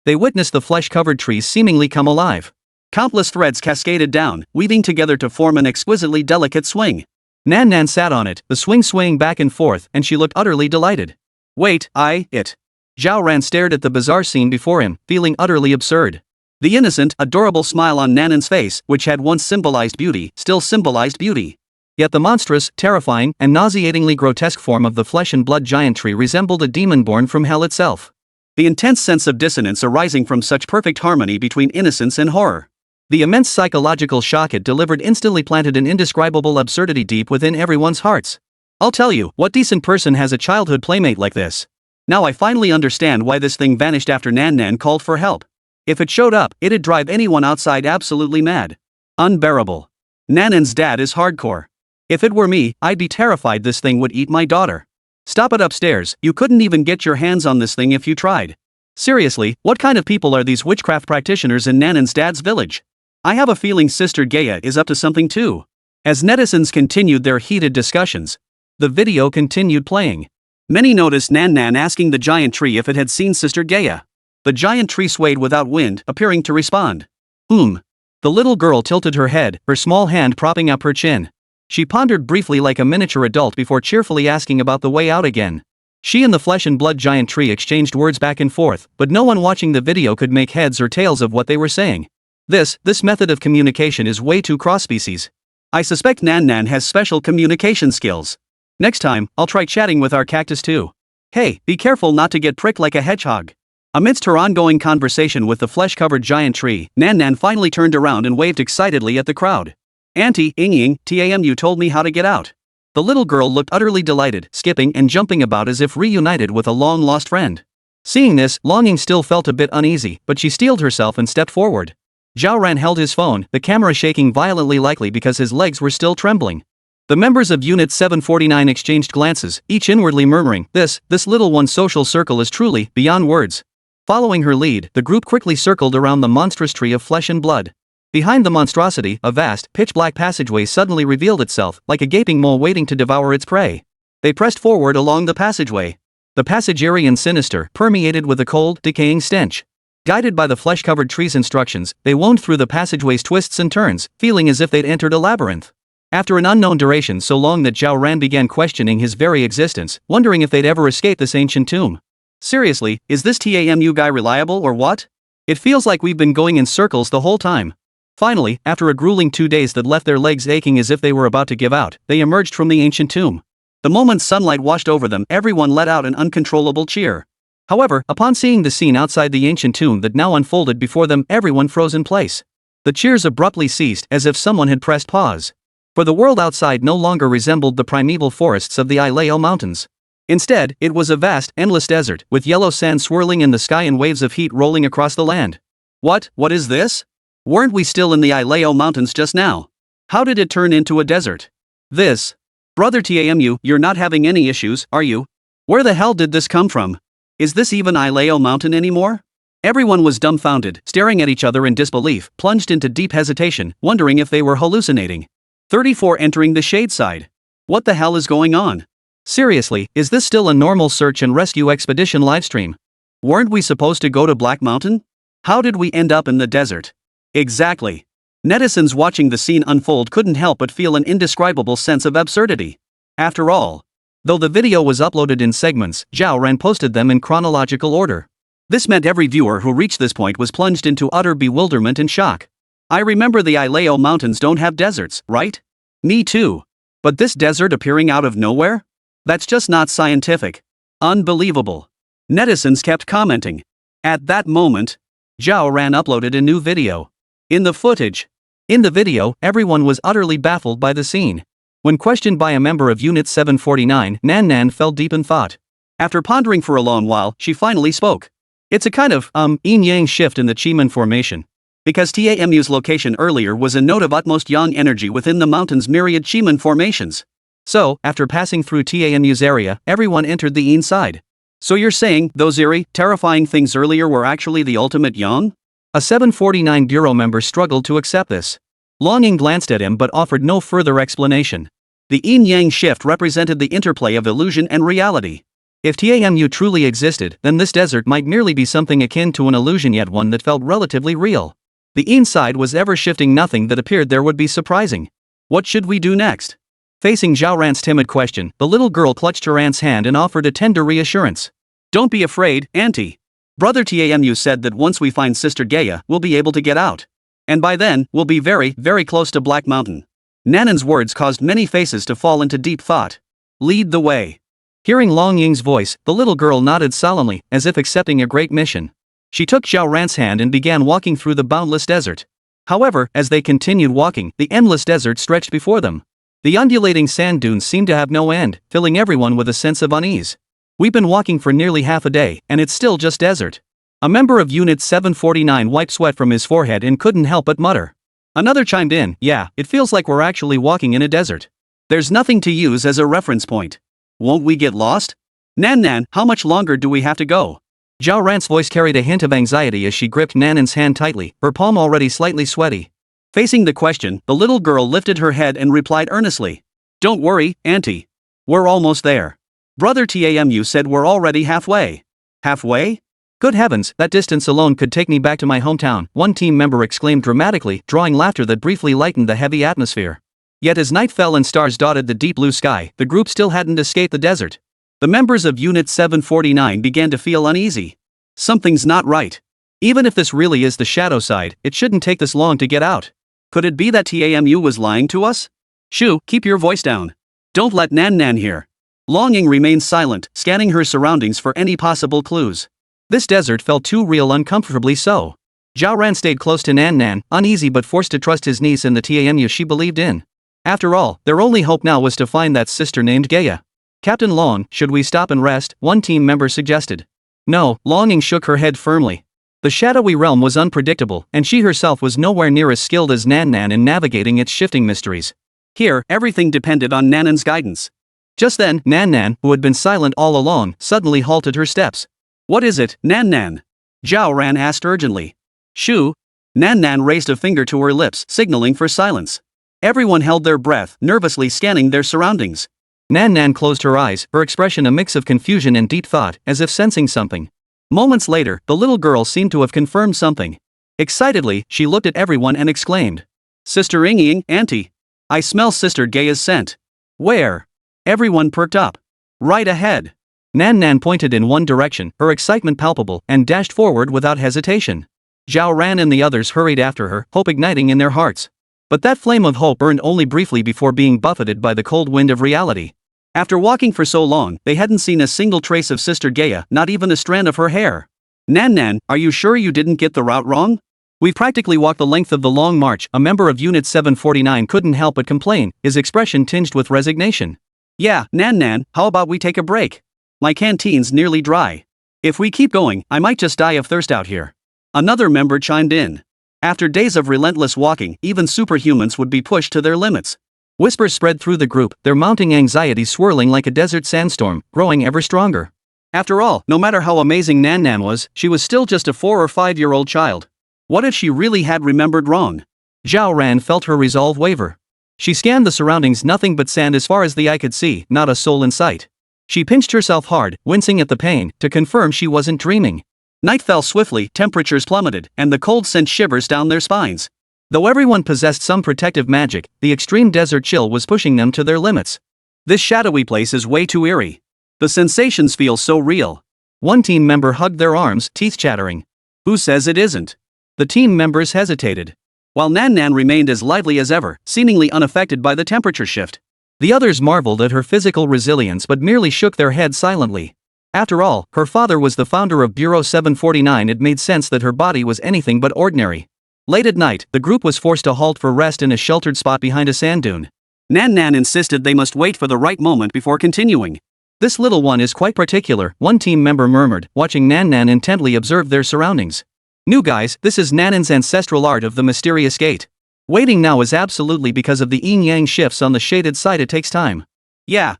They witnessed the flesh-covered tree seemingly come alive. Countless threads cascaded down, weaving together to form an exquisitely delicate swing. Nan Nan sat on it, the swing swaying back and forth, and she looked utterly delighted. Wait, Zhao Ran stared at the bizarre scene before him, feeling utterly absurd. The innocent, adorable smile on Nanan's face, which had once symbolized beauty, still symbolized beauty. Yet the monstrous, terrifying, and nauseatingly grotesque form of the flesh and blood giant tree resembled a demon born from hell itself. The intense sense of dissonance arising from such perfect harmony between innocence and horror. The immense psychological shock it delivered instantly planted an indescribable absurdity deep within everyone's hearts. I'll tell you, what decent person has a childhood playmate like this? Now I finally understand why this thing vanished after Nan Nan called for help. If it showed up, it'd drive anyone outside absolutely mad. Unbearable. Nanan's dad is hardcore. If it were me, I'd be terrified this thing would eat my daughter. Stop it upstairs, you couldn't even get your hands on this thing if you tried. Seriously, what kind of people are these witchcraft practitioners in Nanan's dad's village? I have a feeling Sister Gaia is up to something too. As netizens continued their heated discussions, the video continued playing. Many noticed Nan Nan asking the giant tree if it had seen Sister Gaia. The giant tree swayed without wind, appearing to respond. The little girl tilted her head, her small hand propping up her chin. She pondered briefly like a miniature adult before cheerfully asking about the way out again. She and the flesh and blood giant tree exchanged words back and forth, but no one watching the video could make heads or tails of what they were saying. This method of communication is way too cross-species. I suspect Nan Nan has special communication skills. Next time, I'll try chatting with our cactus too. Hey, be careful not to get pricked like a hedgehog. Amidst her ongoing conversation with the flesh-covered giant tree, Nan Nan finally turned around and waved excitedly at the crowd. Auntie, Ying, TAMU told me how to get out. The little girl looked utterly delighted, skipping and jumping about as if reunited with a long-lost friend. Seeing this, Longing still felt a bit uneasy, but she steeled herself and stepped forward. Zhao Ran held his phone, the camera shaking violently, likely because his legs were still trembling. The members of Unit 749 exchanged glances, each inwardly murmuring, this little one's social circle is truly beyond words. Following her lead, the group quickly circled around the monstrous tree of flesh and blood. Behind the monstrosity, a vast, pitch-black passageway suddenly revealed itself, like a gaping mole waiting to devour its prey. They pressed forward along the passageway. The passage eerie and sinister, permeated with a cold, decaying stench. Guided by the flesh-covered tree's instructions, they wound through the passageway's twists and turns, feeling as if they'd entered a labyrinth. After an unknown duration so long that Zhao Ran began questioning his very existence, wondering if they'd ever escape this ancient tomb. Seriously, is this TAMU guy reliable or what? It feels like we've been going in circles the whole time. Finally, after a grueling 2 days that left their legs aching as if they were about to give out, they emerged from the ancient tomb. The moment sunlight washed over them, everyone let out an uncontrollable cheer. However, upon seeing the scene outside the ancient tomb that now unfolded before them, everyone froze in place. The cheers abruptly ceased, as if someone had pressed pause. For the world outside no longer resembled the primeval forests of the Ileo Mountains. Instead, it was a vast, endless desert, with yellow sand swirling in the sky and waves of heat rolling across the land. What is this? Weren't we still in the Ileo Mountains just now? How did it turn into a desert? Brother TAMU, you're not having any issues, are you? Where the hell did this come from? Is this even Ileo Mountain anymore? Everyone was dumbfounded, staring at each other in disbelief, plunged into deep hesitation, wondering if they were hallucinating. 34 entering the shade side. What the hell is going on? Seriously, is this still a normal search and rescue expedition livestream? Weren't we supposed to go to Black Mountain? How did we end up in the desert? Exactly. Netizens watching the scene unfold couldn't help but feel an indescribable sense of absurdity. After all, though the video was uploaded in segments, Zhao Ran posted them in chronological order. This meant every viewer who reached this point was plunged into utter bewilderment and shock. I remember the Ileo Mountains don't have deserts, right? Me too. But this desert appearing out of nowhere? That's just not scientific. Unbelievable. Netizens kept commenting. At that moment, Zhao Ran uploaded a new video. In the video, everyone was utterly baffled by the scene. When questioned by a member of Unit 749, Nan Nan fell deep in thought. After pondering for a long while, she finally spoke. It's a kind of, yin-yang shift in the Chiman formation. Because TAMU's location earlier was a node of utmost yang energy within the mountain's myriad Chiman formations. So, after passing through TAMU's area, everyone entered the yin side. So you're saying, those eerie, terrifying things earlier were actually the ultimate yang? A 749 Bureau member struggled to accept this. Longing glanced at him but offered no further explanation. The yin-yang shift represented the interplay of illusion and reality. If TAMU truly existed, then this desert might merely be something akin to an illusion, yet one that felt relatively real. The yin side was ever-shifting, nothing that appeared there would be surprising. What should we do next? Facing Zhao Ran's timid question, the little girl clutched her aunt's hand and offered a tender reassurance. Don't be afraid, Auntie. Brother TAMU said that once we find Sister Gaia, we'll be able to get out. And by then, we'll be very, very close to Black Mountain. Nanan's words caused many faces to fall into deep thought. Lead the way. Hearing Long Ying's voice, the little girl nodded solemnly, as if accepting a great mission. She took Zhao Ran's hand and began walking through the boundless desert. However, as they continued walking, the endless desert stretched before them. The undulating sand dunes seemed to have no end, filling everyone with a sense of unease. We've been walking for nearly half a day, and it's still just desert. A member of Unit 749 wiped sweat from his forehead and couldn't help but mutter. Another chimed in, yeah, it feels like we're actually walking in a desert. There's nothing to use as a reference point. Won't we get lost? Nan, how much longer do we have to go? Zhao Ran's voice carried a hint of anxiety as she gripped Nanan's hand tightly, her palm already slightly sweaty. Facing the question, the little girl lifted her head and replied earnestly. Don't worry, Auntie. We're almost there. Brother Tamu said we're already halfway. Halfway? Good heavens, that distance alone could take me back to my hometown, one team member exclaimed dramatically, drawing laughter that briefly lightened the heavy atmosphere. Yet as night fell and stars dotted the deep blue sky, the group still hadn't escaped the desert. The members of Unit 749 began to feel uneasy. Something's not right. Even if this really is the shadow side, it shouldn't take this long to get out. Could it be that Tamu was lying to us? Shu, keep your voice down. Don't let Nan hear. Longing remained silent, scanning her surroundings for any possible clues. This desert felt too real, uncomfortably so. Zhao Ran stayed close to Nan, uneasy but forced to trust his niece in the Tamu she believed in. After all, their only hope now was to find that sister named Gaia. Captain Long, should we stop and rest? One team member suggested. No, Longing shook her head firmly. The shadowy realm was unpredictable, and she herself was nowhere near as skilled as Nan in navigating its shifting mysteries. Here, everything depended on Nanan's guidance. Just then, Nan, who had been silent all along, suddenly halted her steps. What is it, Nan? Zhao Ran asked urgently. Shu. Nan raised a finger to her lips, signaling for silence. Everyone held their breath, nervously scanning their surroundings. Nan closed her eyes, her expression a mix of confusion and deep thought, as if sensing something. Moments later, the little girl seemed to have confirmed something. Excitedly, she looked at everyone and exclaimed. Sister Ying, Auntie. I smell Sister Gaia's scent. Where? Everyone perked up. Right ahead. Nan pointed in one direction, her excitement palpable, and dashed forward without hesitation. Zhao Ran and the others hurried after her, hope igniting in their hearts. But that flame of hope burned only briefly before being buffeted by the cold wind of reality. After walking for so long, they hadn't seen a single trace of Sister Gaia, not even a strand of her hair. Nan, are you sure you didn't get the route wrong? We've practically walked the length of the long march, a member of Unit 749 couldn't help but complain, his expression tinged with resignation. Yeah, Nan, how about we take a break? My canteen's nearly dry. If we keep going, I might just die of thirst out here. Another member chimed in. After days of relentless walking, even superhumans would be pushed to their limits. Whispers spread through the group, their mounting anxiety swirling like a desert sandstorm, growing ever stronger. After all, no matter how amazing Nan was, she was still just a 4 or 5-year-old child. What if she really had remembered wrong? Zhao Ran felt her resolve waver. She scanned the surroundings, nothing but sand as far as the eye could see, not a soul in sight. She pinched herself hard, wincing at the pain, to confirm she wasn't dreaming. Night fell swiftly, temperatures plummeted, and the cold sent shivers down their spines. Though everyone possessed some protective magic, the extreme desert chill was pushing them to their limits. This shadowy place is way too eerie. The sensations feel so real. One team member hugged their arms, teeth chattering. Who says it isn't? The team members hesitated. While Nan remained as lively as ever, seemingly unaffected by the temperature shift. The others marveled at her physical resilience but merely shook their heads silently. After all, her father was the founder of Bureau 749. It made sense that her body was anything but ordinary. Late at night, the group was forced to halt for rest in a sheltered spot behind a sand dune. Nan insisted they must wait for the right moment before continuing. This little one is quite particular, one team member murmured, watching Nan intently observe their surroundings. New guys, this is Nanan's ancestral art of the mysterious gate. Waiting now is absolutely because of the yin-yang shifts on the shaded side. It takes time. Yeah.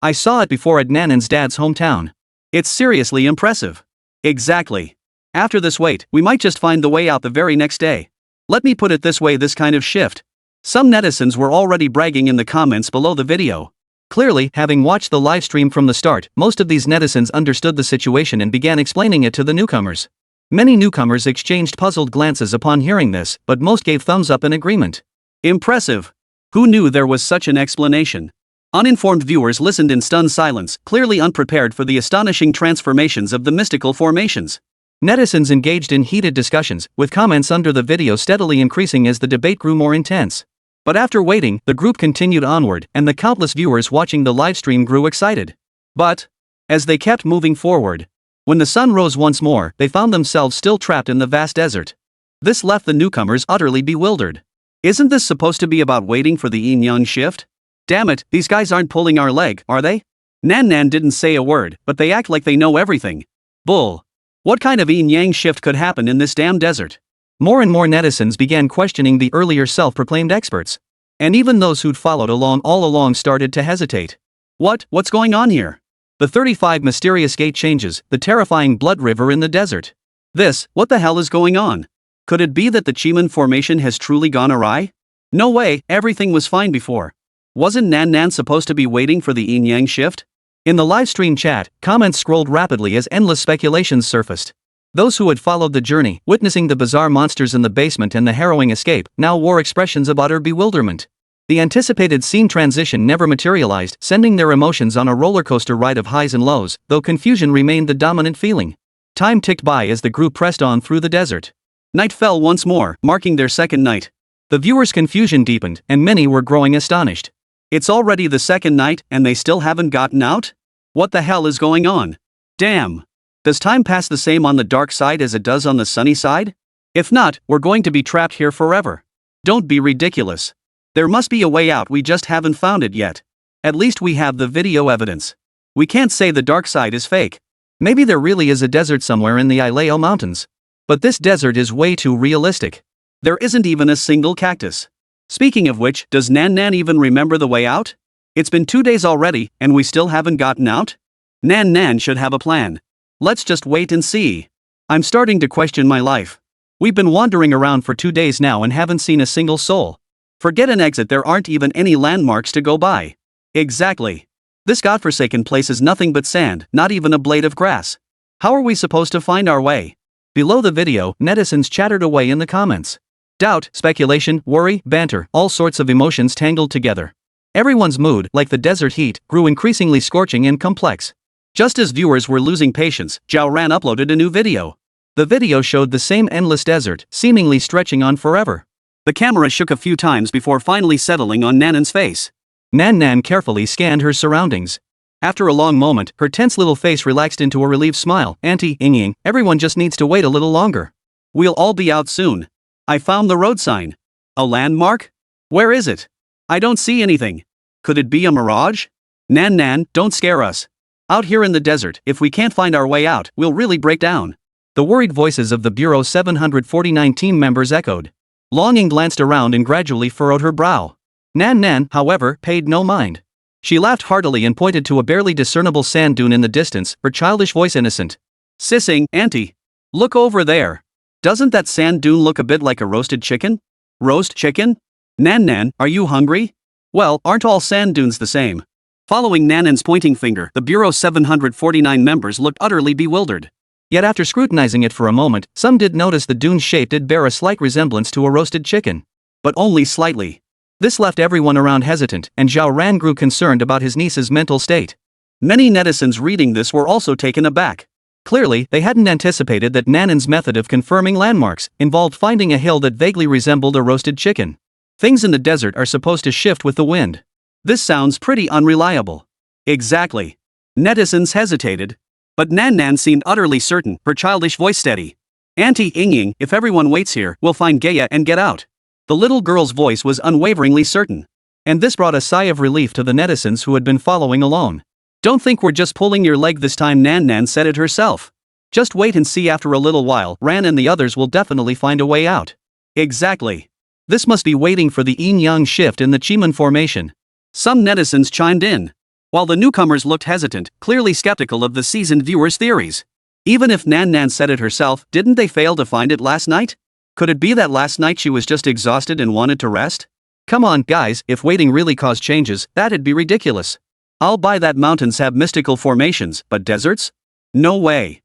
I saw it before at Nanan's dad's hometown. It's seriously impressive. Exactly. After this wait, we might just find the way out the very next day. Let me put it this way, this kind of shift. Some netizens were already bragging in the comments below the video. Clearly, having watched the live stream from the start, most of these netizens understood the situation and began explaining it to the newcomers. Many newcomers exchanged puzzled glances upon hearing this, but most gave thumbs up in agreement. Impressive. Who knew there was such an explanation? Uninformed viewers listened in stunned silence, clearly unprepared for the astonishing transformations of the mystical formations. Netizens engaged in heated discussions, with comments under the video steadily increasing as the debate grew more intense. But after waiting, the group continued onward, and the countless viewers watching the livestream grew excited. But, as they kept moving forward, when the sun rose once more, they found themselves still trapped in the vast desert. This left the newcomers utterly bewildered. Isn't this supposed to be about waiting for the yin-yang shift? Damn it, these guys aren't pulling our leg, are they? Nan didn't say a word, but they act like they know everything. Bull. What kind of yin-yang shift could happen in this damn desert? More and more netizens began questioning the earlier self-proclaimed experts. And even those who'd followed along all along started to hesitate. What's going on here? The 35 mysterious gate changes, the terrifying blood river in the desert. What the hell is going on? Could it be that the Chiman formation has truly gone awry? No way, everything was fine before. Wasn't Nan supposed to be waiting for the yin-yang shift? In the livestream chat, comments scrolled rapidly as endless speculations surfaced. Those who had followed the journey, witnessing the bizarre monsters in the basement and the harrowing escape, now wore expressions of utter bewilderment. The anticipated scene transition never materialized, sending their emotions on a rollercoaster ride of highs and lows, though confusion remained the dominant feeling. Time ticked by as the group pressed on through the desert. Night fell once more, marking their second night. The viewers' confusion deepened, and many were growing astonished. It's already the second night, and they still haven't gotten out? What the hell is going on? Damn. Does time pass the same on the dark side as it does on the sunny side? If not, we're going to be trapped here forever. Don't be ridiculous. There must be a way out, we just haven't found it yet. At least we have the video evidence. We can't say the dark side is fake. Maybe there really is a desert somewhere in the Ileo Mountains. But this desert is way too realistic. There isn't even a single cactus. Speaking of which, does Nan even remember the way out? It's been 2 days already, and we still haven't gotten out? Nan should have a plan. Let's just wait and see. I'm starting to question my life. We've been wandering around for 2 days now and haven't seen a single soul. Forget an exit, there aren't even any landmarks to go by. Exactly. This godforsaken place is nothing but sand, not even a blade of grass. How are we supposed to find our way? Below the video, netizens chattered away in the comments. Doubt, speculation, worry, banter, all sorts of emotions tangled together. Everyone's mood, like the desert heat, grew increasingly scorching and complex. Just as viewers were losing patience, Zhao Ran uploaded a new video. The video showed the same endless desert, seemingly stretching on forever. The camera shook a few times before finally settling on Nan's face. Nan carefully scanned her surroundings. After a long moment, her tense little face relaxed into a relieved smile. Auntie, Ying, everyone just needs to wait a little longer. We'll all be out soon. I found the road sign. A landmark? Where is it? I don't see anything. Could it be a mirage? Nan, don't scare us. Out here in the desert, if we can't find our way out, we'll really break down. The worried voices of the Bureau 749 team members echoed. Longing glanced around and gradually furrowed her brow. Nan, however, paid no mind. She laughed heartily and pointed to a barely discernible sand dune in the distance, her childish voice innocent. Sissing, Auntie. Look over there. Doesn't that sand dune look a bit like a roasted chicken? Roast chicken? Nan, are you hungry? Well, aren't all sand dunes the same? Following Nan's pointing finger, the Bureau 749 members looked utterly bewildered. Yet after scrutinizing it for a moment, some did notice the dune's shape did bear a slight resemblance to a roasted chicken. But only slightly. This left everyone around hesitant, and Zhao Ran grew concerned about his niece's mental state. Many netizens reading this were also taken aback. Clearly, they hadn't anticipated that Nan's method of confirming landmarks involved finding a hill that vaguely resembled a roasted chicken. Things in the desert are supposed to shift with the wind. This sounds pretty unreliable. Exactly. Netizens hesitated. But Nan seemed utterly certain, her childish voice steady. Auntie Ying, if everyone waits here, we'll find Gaia and get out. The little girl's voice was unwaveringly certain. And this brought a sigh of relief to the netizens who had been following along. Don't think we're just pulling your leg this time, Nan said it herself. Just wait and see, after a little while, Ran and the others will definitely find a way out. Exactly. This must be waiting for the yin-yang shift in the Chiman formation. Some netizens chimed in. While the newcomers looked hesitant, clearly skeptical of the seasoned viewers' theories. Even if Nan said it herself, didn't they fail to find it last night? Could it be that last night she was just exhausted and wanted to rest? Come on, guys, if waiting really caused changes, that'd be ridiculous. I'll buy that mountains have mystical formations, but deserts? No way.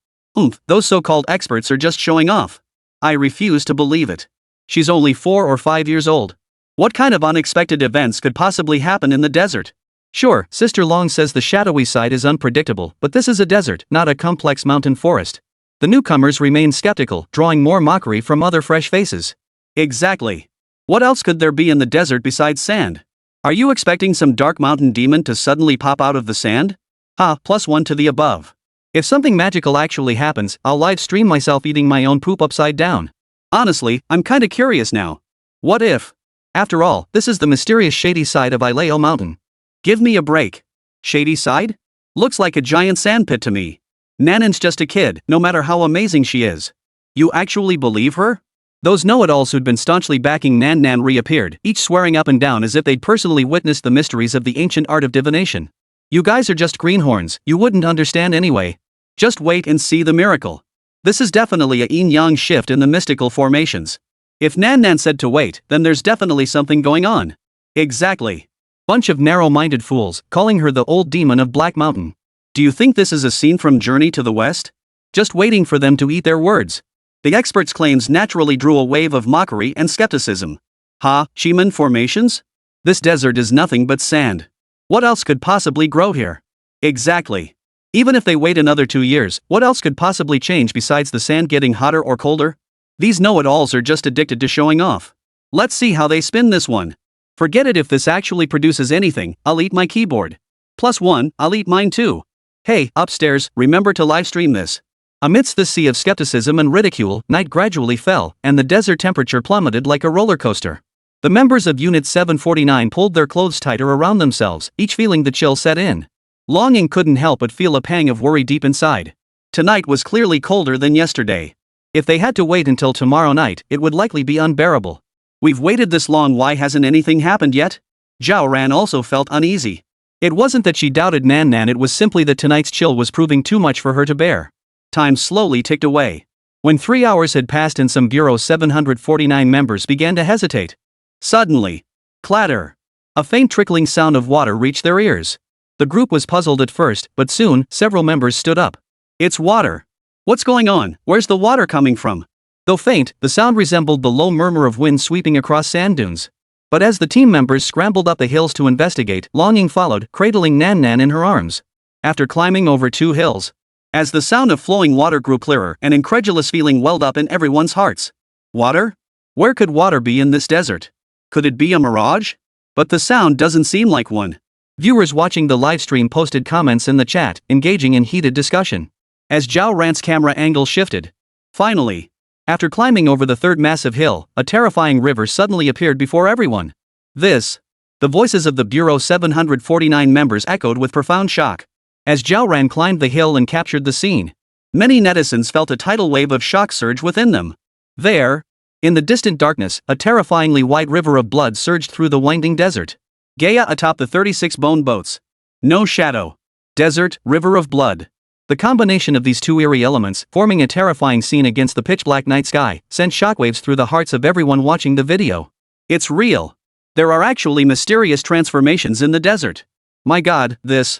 Those so-called experts are just showing off. I refuse to believe it. She's only 4 or 5 years old. What kind of unexpected events could possibly happen in the desert? Sure, Sister Long says the shadowy side is unpredictable, but this is a desert, not a complex mountain forest. The newcomers remained skeptical, drawing more mockery from other fresh faces. Exactly. What else could there be in the desert besides sand? Are you expecting some dark mountain demon to suddenly pop out of the sand? +1 to the above. If something magical actually happens, I'll live stream myself eating my own poop upside down. Honestly, I'm kinda curious now. What if? After all, this is the mysterious shady side of Ileo Mountain. Give me a break. Shady side? Looks like a giant sandpit to me. Nanan's just a kid, no matter how amazing she is. You actually believe her? Those know-it-alls who'd been staunchly backing Nan reappeared, each swearing up and down as if they'd personally witnessed the mysteries of the ancient art of divination. You guys are just greenhorns, you wouldn't understand anyway. Just wait and see the miracle. This is definitely a yin-yang shift in the mystical formations. If Nan said to wait, then there's definitely something going on. Exactly. Bunch of narrow-minded fools, calling her the old demon of Black Mountain. Do you think this is a scene from Journey to the West? Just waiting for them to eat their words. The expert's claims naturally drew a wave of mockery and skepticism. Shiman formations? This desert is nothing but sand. What else could possibly grow here? Exactly. Even if they wait another 2 years, what else could possibly change besides the sand getting hotter or colder? These know-it-alls are just addicted to showing off. Let's see how they spin this one. Forget it, if this actually produces anything, I'll eat my keyboard. +1, I'll eat mine too. Hey, upstairs, remember to livestream this. Amidst the sea of skepticism and ridicule, night gradually fell, and the desert temperature plummeted like a roller coaster. The members of Unit 749 pulled their clothes tighter around themselves, each feeling the chill set in. Longing couldn't help but feel a pang of worry deep inside. Tonight was clearly colder than yesterday. If they had to wait until tomorrow night, it would likely be unbearable. We've waited this long, why hasn't anything happened yet? Zhao Ran also felt uneasy. It wasn't that she doubted Nan, it was simply that tonight's chill was proving too much for her to bear. Time slowly ticked away. When 3 hours had passed and some Bureau 749 members began to hesitate. Suddenly, clatter! A faint trickling sound of water reached their ears. The group was puzzled at first, but soon, several members stood up. It's water! What's going on? Where's the water coming from? Though faint, the sound resembled the low murmur of wind sweeping across sand dunes. But as the team members scrambled up the hills to investigate, Longing followed, cradling Nan in her arms. After climbing over 2 hills, as the sound of flowing water grew clearer, an incredulous feeling welled up in everyone's hearts. Water? Where could water be in this desert? Could it be a mirage? But the sound doesn't seem like one. Viewers watching the livestream posted comments in the chat, engaging in heated discussion. As Zhao Ran's camera angle shifted. Finally, after climbing over the 3rd massive hill, a terrifying river suddenly appeared before everyone. The voices of the Bureau 749 members echoed with profound shock. As Zhao Ran climbed the hill and captured the scene, many netizens felt a tidal wave of shock surge within them. There, in the distant darkness, a terrifyingly white river of blood surged through the winding desert. Gaia atop the 36 bone boats. No shadow. Desert, river of blood. The combination of these 2 eerie elements, forming a terrifying scene against the pitch-black night sky, sent shockwaves through the hearts of everyone watching the video. It's real. There are actually mysterious transformations in the desert. My god, this.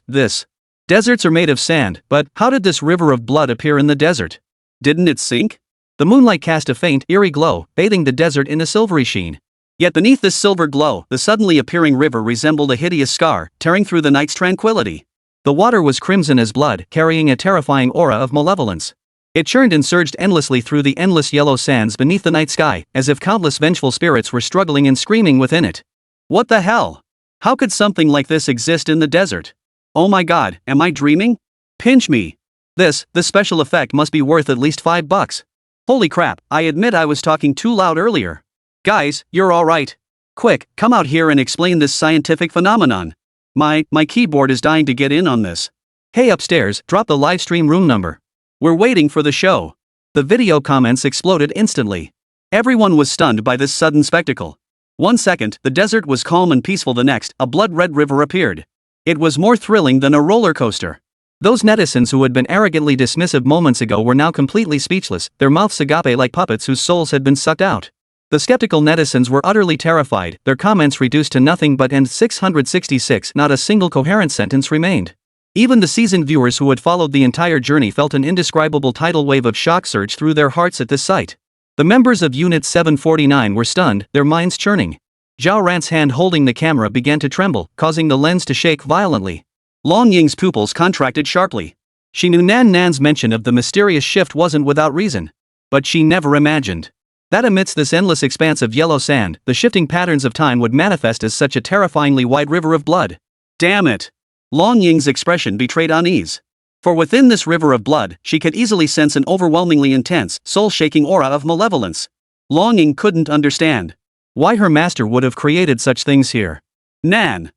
Deserts are made of sand, but how did this river of blood appear in the desert? Didn't it sink? The moonlight cast a faint, eerie glow, bathing the desert in a silvery sheen. Yet beneath this silver glow, the suddenly appearing river resembled a hideous scar, tearing through the night's tranquility. The water was crimson as blood, carrying a terrifying aura of malevolence. It churned and surged endlessly through the endless yellow sands beneath the night sky, as if countless vengeful spirits were struggling and screaming within it. What the hell? How could something like this exist in the desert? Oh my god, am I dreaming? Pinch me. This special effect must be worth at least $5. Holy crap, I admit I was talking too loud earlier. Guys, you're alright. Quick, come out here and explain this scientific phenomenon. My keyboard is dying to get in on this. Hey upstairs, drop the livestream room number. We're waiting for the show. The video comments exploded instantly. Everyone was stunned by this sudden spectacle. 1 second, the desert was calm and peaceful, the next, a blood-red river appeared. It was more thrilling than a roller coaster. Those netizens who had been arrogantly dismissive moments ago were now completely speechless, their mouths agape like puppets whose souls had been sucked out. The skeptical netizens were utterly terrified, their comments reduced to nothing but "and 666, not a single coherent sentence remained. Even the seasoned viewers who had followed the entire journey felt an indescribable tidal wave of shock surge through their hearts at this sight. The members of Unit 749 were stunned, their minds churning. Zhao Ran's hand holding the camera began to tremble, causing the lens to shake violently. Long Ying's pupils contracted sharply. She knew Nan's mention of the mysterious shift wasn't without reason. But she never imagined that amidst this endless expanse of yellow sand, the shifting patterns of time would manifest as such a terrifyingly white river of blood. Damn it! Long Ying's expression betrayed unease. For within this river of blood, she could easily sense an overwhelmingly intense, soul-shaking aura of malevolence. Long Ying couldn't understand why her master would have created such things here. Nanan.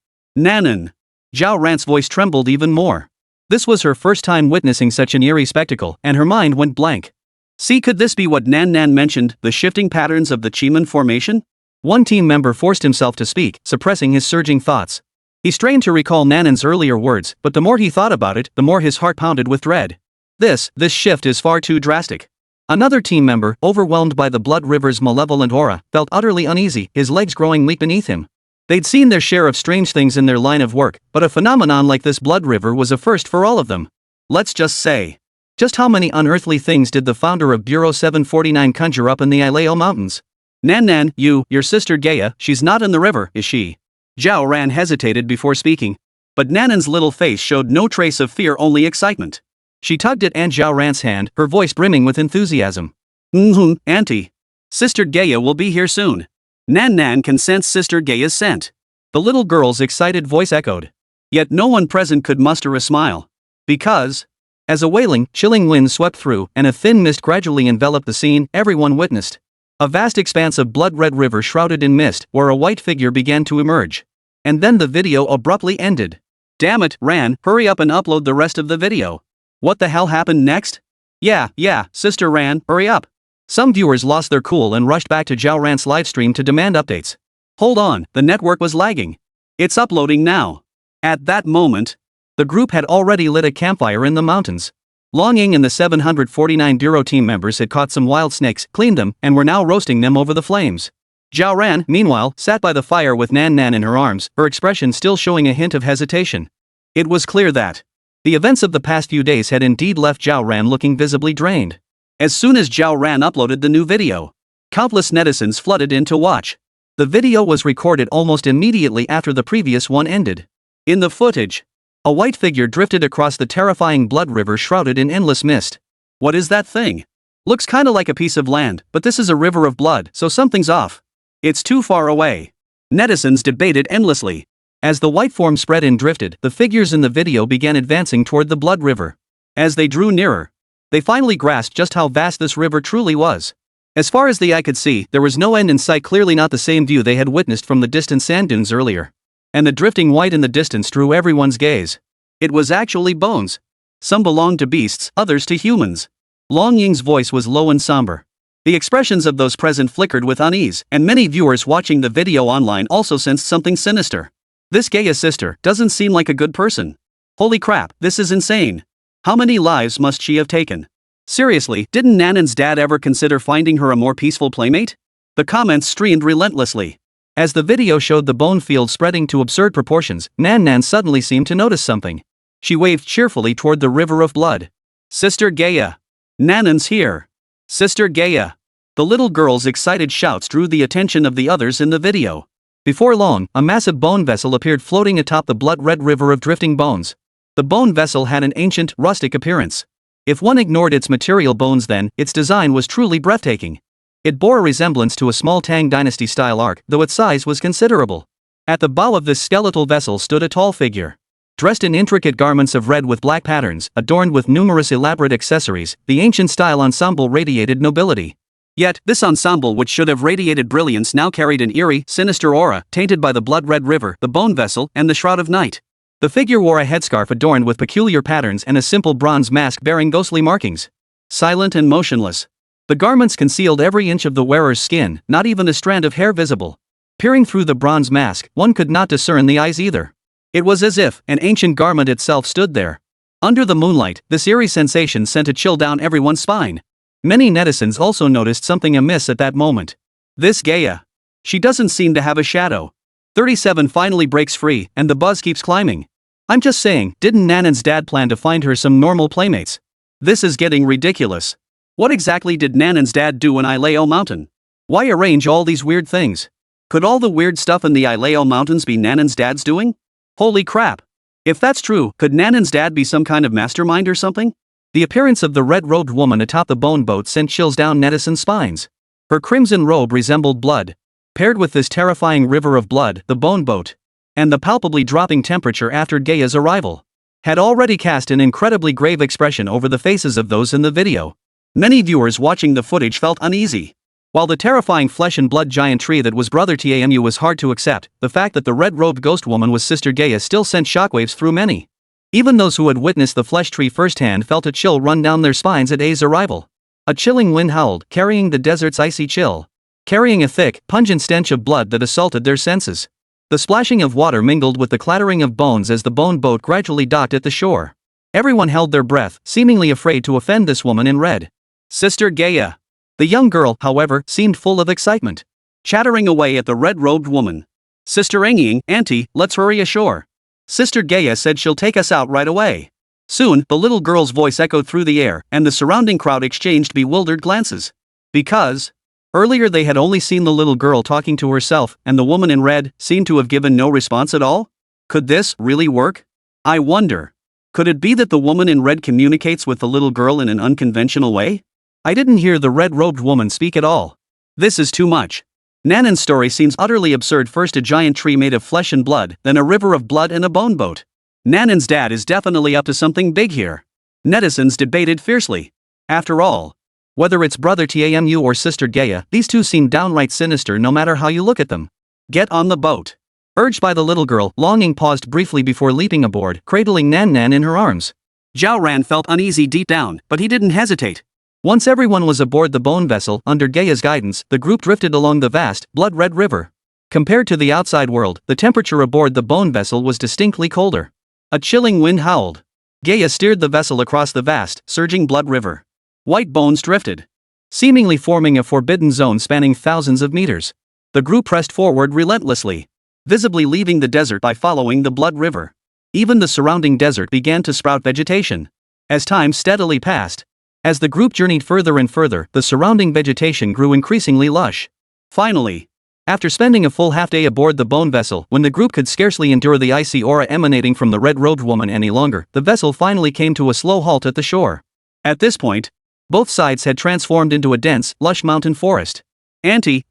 Zhao Ran's voice trembled even more. This was her first time witnessing such an eerie spectacle, and her mind went blank. See, could this be what Nan mentioned, the shifting patterns of the Chiman formation? One team member forced himself to speak, suppressing his surging thoughts. He strained to recall Nanan's earlier words, but the more he thought about it, the more his heart pounded with dread. This shift is far too drastic. Another team member, overwhelmed by the blood river's malevolent aura, felt utterly uneasy, his legs growing weak beneath him. They'd seen their share of strange things in their line of work, but a phenomenon like this blood river was a first for all of them. Let's just say. Just how many unearthly things did the founder of Bureau 749 conjure up in the Ileo Mountains? Nan, your sister Gaia, she's not in the river, is she? Zhao Ran hesitated before speaking. But Nanan's little face showed no trace of fear, only excitement. She tugged at Aunt Zhao Ran's hand, her voice brimming with enthusiasm. Auntie. Sister Gaia will be here soon. Nan can sense Sister Gaia's scent. The little girl's excited voice echoed. Yet no one present could muster a smile. Because, as a wailing, chilling wind swept through, and a thin mist gradually enveloped the scene, everyone witnessed a vast expanse of blood-red river shrouded in mist, where a white figure began to emerge. And then the video abruptly ended. Damn it, Ran, hurry up and upload the rest of the video. What the hell happened next? Yeah, Sister Ran, hurry up. Some viewers lost their cool and rushed back to Zhao Ran's livestream to demand updates. Hold on, the network was lagging. It's uploading now. At that moment, the group had already lit a campfire in the mountains. Long Ying and the 749 Bureau team members had caught some wild snakes, cleaned them, and were now roasting them over the flames. Zhao Ran, meanwhile, sat by the fire with Nan in her arms, her expression still showing a hint of hesitation. It was clear that the events of the past few days had indeed left Zhao Ran looking visibly drained. As soon as Zhao Ran uploaded the new video, countless netizens flooded in to watch. The video was recorded almost immediately after the previous one ended. In the footage, a white figure drifted across the terrifying blood river shrouded in endless mist. What is that thing? Looks kinda like a piece of land, but this is a river of blood, so something's off. It's too far away. Netizens debated endlessly. As the white form spread and drifted, the figures in the video began advancing toward the blood river. As they drew nearer, they finally grasped just how vast this river truly was. As far as the eye could see, there was no end in sight, clearly not the same view they had witnessed from the distant sand dunes earlier. And the drifting white in the distance drew everyone's gaze. It was actually bones. Some belonged to beasts, others to humans. Long Ying's voice was low and somber. The expressions of those present flickered with unease, and many viewers watching the video online also sensed something sinister. This Gaia sister doesn't seem like a good person. Holy crap, this is insane. How many lives must she have taken? Seriously, didn't Nanan's dad ever consider finding her a more peaceful playmate? The comments streamed relentlessly. As the video showed the bone field spreading to absurd proportions, Nan suddenly seemed to notice something. She waved cheerfully toward the river of blood. Sister Gaia. Nanan's here. Sister Gaia. The little girl's excited shouts drew the attention of the others in the video. Before long, a massive bone vessel appeared floating atop the blood-red river of drifting bones. The bone vessel had an ancient, rustic appearance. If one ignored its material bones then, its design was truly breathtaking. It bore a resemblance to a small Tang Dynasty-style ark, though its size was considerable. At the bow of this skeletal vessel stood a tall figure. Dressed in intricate garments of red with black patterns, adorned with numerous elaborate accessories, the ancient-style ensemble radiated nobility. Yet, this ensemble, which should have radiated brilliance, now carried an eerie, sinister aura, tainted by the blood-red river, the bone vessel, and the shroud of night. The figure wore a headscarf adorned with peculiar patterns and a simple bronze mask bearing ghostly markings. Silent and motionless, the garments concealed every inch of the wearer's skin, not even a strand of hair visible. Peering through the bronze mask, one could not discern the eyes either. It was as if an ancient garment itself stood there. Under the moonlight, this eerie sensation sent a chill down everyone's spine. Many netizens also noticed something amiss at that moment. This Gaia. She doesn't seem to have a shadow. 37 finally breaks free, and the buzz keeps climbing. I'm just saying, didn't Nanan's dad plan to find her some normal playmates? This is getting ridiculous. What exactly did Nanan's dad do in Ileo Mountain? Why arrange all these weird things? Could all the weird stuff in the Ileo Mountains be Nanan's dad's doing? Holy crap. If that's true, could Nanan's dad be some kind of mastermind or something? The appearance of the red-robed woman atop the bone boat sent chills down netizens' spines. Her crimson robe resembled blood. Paired with this terrifying river of blood, the bone boat and the palpably dropping temperature after Gaia's arrival had already cast an incredibly grave expression over the faces of those in the video. Many viewers watching the footage felt uneasy. While the terrifying flesh and blood giant tree that was Brother Tamu was hard to accept, the fact that the red-robed ghost woman was Sister Gaia still sent shockwaves through many. Even those who had witnessed the flesh tree firsthand felt a chill run down their spines at A's arrival. A chilling wind howled, carrying the desert's icy chill, carrying a thick, pungent stench of blood that assaulted their senses. The splashing of water mingled with the clattering of bones as the bone boat gradually docked at the shore. Everyone held their breath, seemingly afraid to offend this woman in red. Sister Gaia. The young girl, however, seemed full of excitement, chattering away at the red-robed woman. Sister Engying, Auntie, let's hurry ashore. Sister Gaia said she'll take us out right away. Soon, the little girl's voice echoed through the air, and the surrounding crowd exchanged bewildered glances. Because earlier they had only seen the little girl talking to herself, and the woman in red seemed to have given no response at all? Could this really work? I wonder. Could it be that the woman in red communicates with the little girl in an unconventional way? I didn't hear the red-robed woman speak at all. This is too much. Nanan's story seems utterly absurd. First a giant tree made of flesh and blood, then a river of blood and a bone boat. Nanan's dad is definitely up to something big here. Netizens debated fiercely. After all, whether it's Brother Tamu or Sister Gaia, these two seem downright sinister no matter how you look at them. Get on the boat. Urged by the little girl, Longing paused briefly before leaping aboard, cradling Nan in her arms. Zhao Ran felt uneasy deep down, but he didn't hesitate. Once everyone was aboard the bone vessel, under Gaia's guidance, the group drifted along the vast, blood-red river. Compared to the outside world, the temperature aboard the bone vessel was distinctly colder. A chilling wind howled. Gaia steered the vessel across the vast, surging blood river. White bones drifted, seemingly forming a forbidden zone spanning thousands of meters. The group pressed forward relentlessly, visibly leaving the desert by following the blood river. Even the surrounding desert began to sprout vegetation. As time steadily passed, as the group journeyed further and further, the surrounding vegetation grew increasingly lush. Finally, after spending a full half-day aboard the bone vessel, when the group could scarcely endure the icy aura emanating from the red-robed woman any longer, the vessel finally came to a slow halt at the shore. At this point, both sides had transformed into a dense, lush mountain forest. Auntie,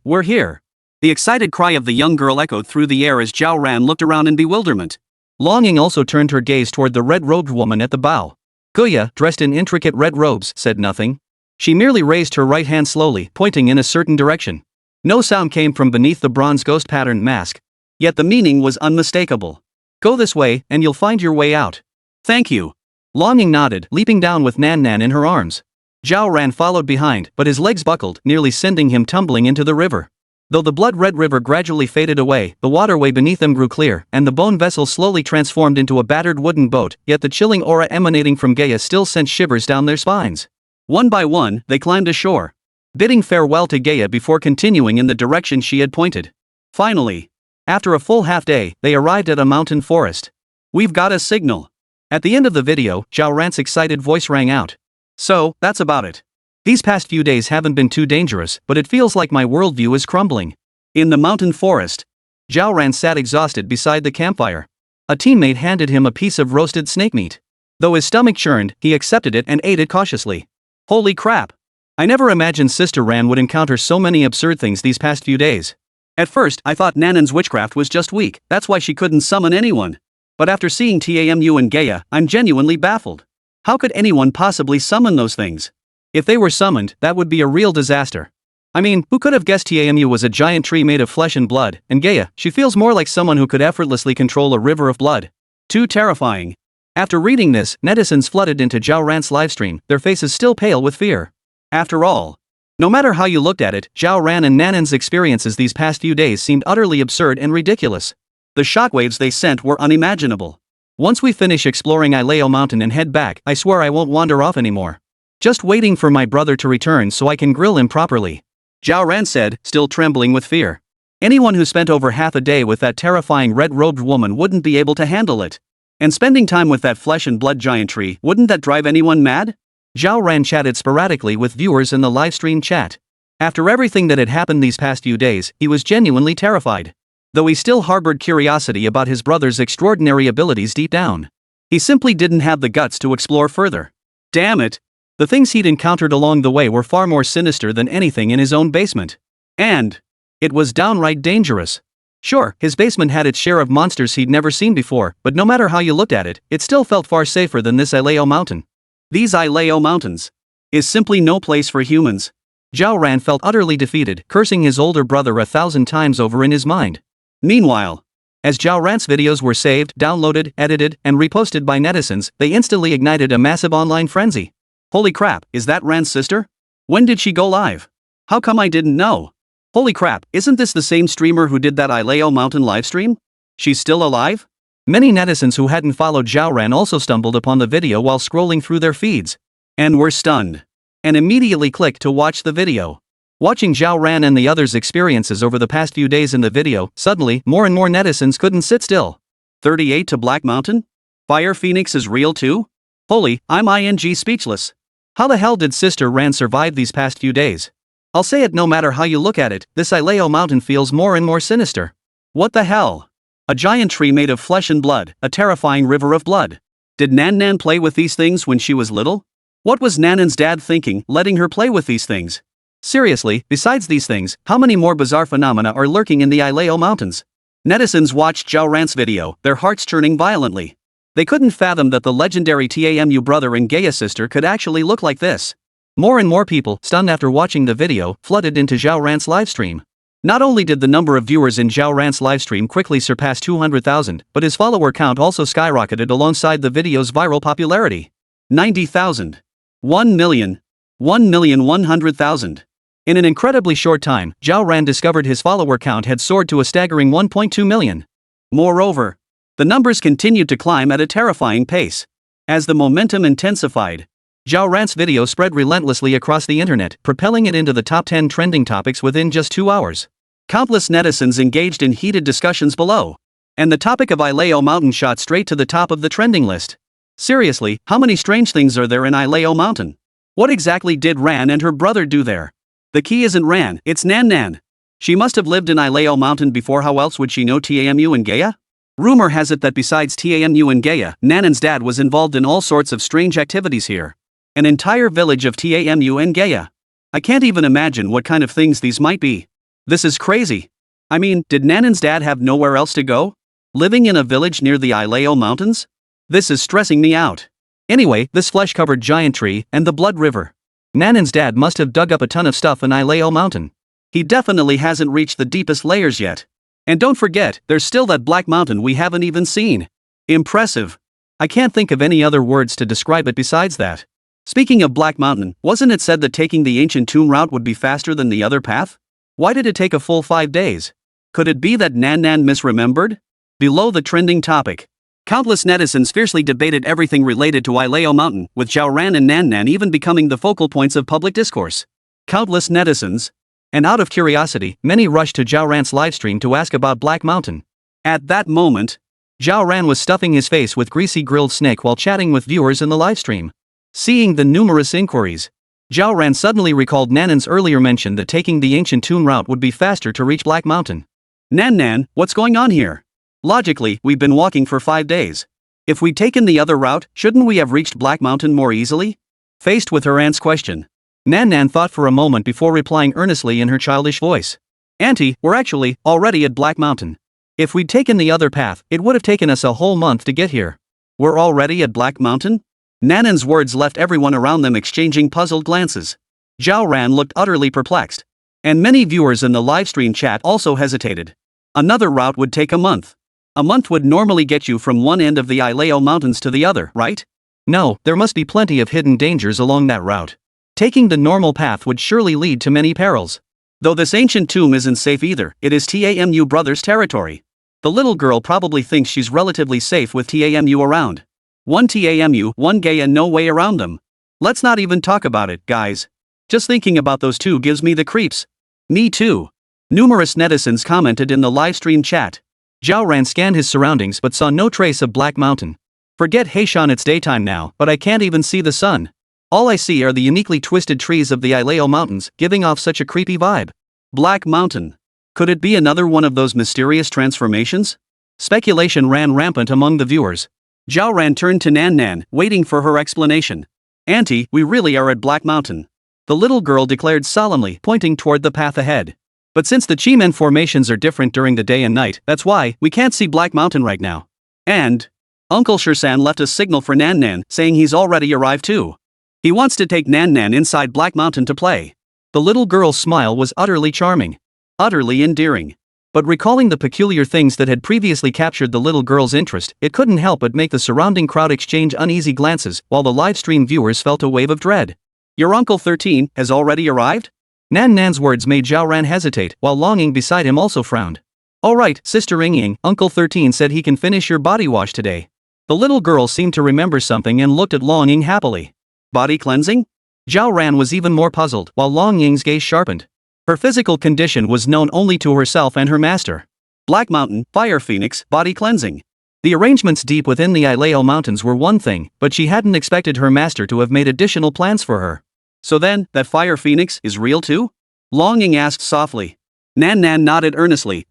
we're here. The excited cry of the young girl echoed through the air as Zhao Ran looked around in bewilderment. Longing also turned her gaze toward the red-robed woman at the bow. Guya, dressed in intricate red robes, said nothing. She merely raised her right hand slowly, pointing in a certain direction. No sound came from beneath the bronze ghost-patterned mask. Yet the meaning was unmistakable. Go this way, and you'll find your way out. Thank you. Longing nodded, leaping down with Nan in her arms. Zhao Ran followed behind, but his legs buckled, nearly sending him tumbling into the river. Though the blood-red river gradually faded away, the waterway beneath them grew clear, and the bone vessel slowly transformed into a battered wooden boat, yet the chilling aura emanating from Gaia still sent shivers down their spines. One by one, they climbed ashore, bidding farewell to Gaia before continuing in the direction she had pointed. Finally, after a full half-day, they arrived at a mountain forest. We've got a signal. At the end of the video, Zhao Ran's excited voice rang out. So, that's about it. These past few days haven't been too dangerous, but it feels like my worldview is crumbling. In the mountain forest, Zhao Ran sat exhausted beside the campfire. A teammate handed him a piece of roasted snake meat. Though his stomach churned, he accepted it and ate it cautiously. Holy crap! I never imagined Sister Ran would encounter so many absurd things these past few days. At first, I thought Nanan's witchcraft was just weak, that's why she couldn't summon anyone. But after seeing Tamu and Gaia, I'm genuinely baffled. How could anyone possibly summon those things? If they were summoned, that would be a real disaster. I mean, who could have guessed Tamu was a giant tree made of flesh and blood, and Gaia, she feels more like someone who could effortlessly control a river of blood. Too terrifying. After reading this, netizens flooded into Zhao Ran's livestream, their faces still pale with fear. After all, no matter how you looked at it, Zhao Ran and Nanan's experiences these past few days seemed utterly absurd and ridiculous. The shockwaves they sent were unimaginable. Once we finish exploring Ileo Mountain and head back, I swear I won't wander off anymore. Just waiting for my brother to return so I can grill him properly. Zhao Ran said, still trembling with fear. Anyone who spent over half a day with that terrifying red-robed woman wouldn't be able to handle it. And spending time with that flesh and blood giant tree, wouldn't that drive anyone mad? Zhao Ran chatted sporadically with viewers in the livestream chat. After everything that had happened these past few days, he was genuinely terrified. Though he still harbored curiosity about his brother's extraordinary abilities deep down. He simply didn't have the guts to explore further. Damn it! The things he'd encountered along the way were far more sinister than anything in his own basement. And it was downright dangerous. Sure, his basement had its share of monsters he'd never seen before, but no matter how you looked at it, it still felt far safer than this Ileo mountain. These Ileo mountains is simply no place for humans. Zhao Ran felt utterly defeated, cursing his older brother 1,000 times over in his mind. Meanwhile, as Zhao Ran's videos were saved, downloaded, edited, and reposted by netizens, they instantly ignited a massive online frenzy. Holy crap, is that Ran's sister? When did she go live? How come I didn't know? Holy crap, isn't this the same streamer who did that Ileo mountain livestream? She's still alive? Many netizens who hadn't followed Zhao Ran also stumbled upon the video while scrolling through their feeds. And were stunned. And immediately clicked to watch the video. Watching Zhao Ran and the others' experiences over the past few days in the video, suddenly, more and more netizens couldn't sit still. 38 to Black Mountain? Fire Phoenix is real too? Holy, I'm speechless. How the hell did Sister Ran survive these past few days? I'll say it, no matter how you look at it, this Ileo mountain feels more and more sinister. What the hell? A giant tree made of flesh and blood, a terrifying river of blood. Did Nan Nan play with these things when she was little? What was Nan Nan's dad thinking, letting her play with these things? Seriously, besides these things, how many more bizarre phenomena are lurking in the Ileo mountains? Netizens watched Zhao Ran's video, their hearts churning violently. They couldn't fathom that the legendary Tamu brother and Gaia sister could actually look like this. More and more people, stunned after watching the video, flooded into Zhao Ran's livestream. Not only did the number of viewers in Zhao Ran's livestream quickly surpass 200,000, but his follower count also skyrocketed alongside the video's viral popularity. 90,000. 1 million. 1,100,000. In an incredibly short time, Zhao Ran discovered his follower count had soared to a staggering 1.2 million. Moreover, the numbers continued to climb at a terrifying pace. As the momentum intensified, Zhao Ran's video spread relentlessly across the internet, propelling it into the top 10 trending topics within just 2 hours. Countless netizens engaged in heated discussions below, and the topic of Ileo Mountain shot straight to the top of the trending list. Seriously, how many strange things are there in Ileo Mountain? What exactly did Ran and her brother do there? The key isn't Ran, it's Nan Nan. She must have lived in Ileo Mountain before. How else would she know Tamu and Gaia? Rumor has it that besides Tamu and Gaia, Nan Nan's dad was involved in all sorts of strange activities here. An entire village of Tamu and Gaia. I can't even imagine what kind of things these might be. This is crazy. I mean, did Nanan's dad have nowhere else to go? Living in a village near the Ileo Mountains? This is stressing me out. Anyway, this flesh-covered giant tree, and the blood river. Nanan's dad must have dug up a ton of stuff in Ileo Mountain. He definitely hasn't reached the deepest layers yet. And don't forget, there's still that Black Mountain we haven't even seen. Impressive. I can't think of any other words to describe it besides that. Speaking of Black Mountain, wasn't it said that taking the ancient tomb route would be faster than the other path? Why did it take a full 5 days? Could it be that Nan Nan misremembered? Below the trending topic, countless netizens fiercely debated everything related to Ileo Mountain, with Zhao Ran and Nan Nan even becoming the focal points of public discourse. Countless netizens. And out of curiosity, many rushed to Zhao Ran's livestream to ask about Black Mountain. At that moment, Zhao Ran was stuffing his face with greasy grilled snake while chatting with viewers in the livestream. Seeing the numerous inquiries, Zhao Ran suddenly recalled Nanan's earlier mention that taking the ancient tomb route would be faster to reach Black Mountain. Nan Nan, what's going on here? Logically, we've been walking for 5 days. If we'd taken the other route, shouldn't we have reached Black Mountain more easily? Faced with her aunt's question, Nan Nan thought for a moment before replying earnestly in her childish voice. Auntie, we're actually already at Black Mountain. If we'd taken the other path, it would have taken us a whole month to get here. We're already at Black Mountain? Nanan's words left everyone around them exchanging puzzled glances. Zhao Ran looked utterly perplexed. And many viewers in the livestream chat also hesitated. Another route would take a month. A month would normally get you from one end of the Ileo Mountains to the other, right? No, there must be plenty of hidden dangers along that route. Taking the normal path would surely lead to many perils. Though this ancient tomb isn't safe either, it is Tamu brother's territory. The little girl probably thinks she's relatively safe with Tamu around. One Tamu, one Gaia, no way around them. Let's not even talk about it, guys. Just thinking about those two gives me the creeps. Me too. Numerous netizens commented in the livestream chat. Zhao Ran scanned his surroundings but saw no trace of Black Mountain. Forget Heishan, it's daytime now, but I can't even see the sun. All I see are the uniquely twisted trees of the Ileo Mountains, giving off such a creepy vibe. Black Mountain. Could it be another one of those mysterious transformations? Speculation ran rampant among the viewers. Zhao Ran turned to Nan Nan, waiting for her explanation. Auntie, we really are at Black Mountain. The little girl declared solemnly, pointing toward the path ahead. But since the Chi-men formations are different during the day and night, that's why we can't see Black Mountain right now. And Uncle Shirsan left a signal for Nan Nan, saying he's already arrived too. He wants to take Nan Nan inside Black Mountain to play. The little girl's smile was utterly charming. Utterly endearing. But recalling the peculiar things that had previously captured the little girl's interest, it couldn't help but make the surrounding crowd exchange uneasy glances, while the livestream viewers felt a wave of dread. Your Uncle 13 has already arrived? Nan Nan's words made Zhao Ran hesitate, while Longing beside him also frowned. Alright, Sister Ying, Uncle 13 said he can finish your body wash today. The little girl seemed to remember something and looked at Longing happily. Body cleansing? Zhao Ran was even more puzzled, while Longing's gaze sharpened. Her physical condition was known only to herself and her master. Black Mountain, Fire Phoenix, body cleansing. The arrangements deep within the Ileo Mountains were one thing, but she hadn't expected her master to have made additional plans for her. So then, that Fire Phoenix is real too? Longing asked softly. Nan Nan nodded earnestly.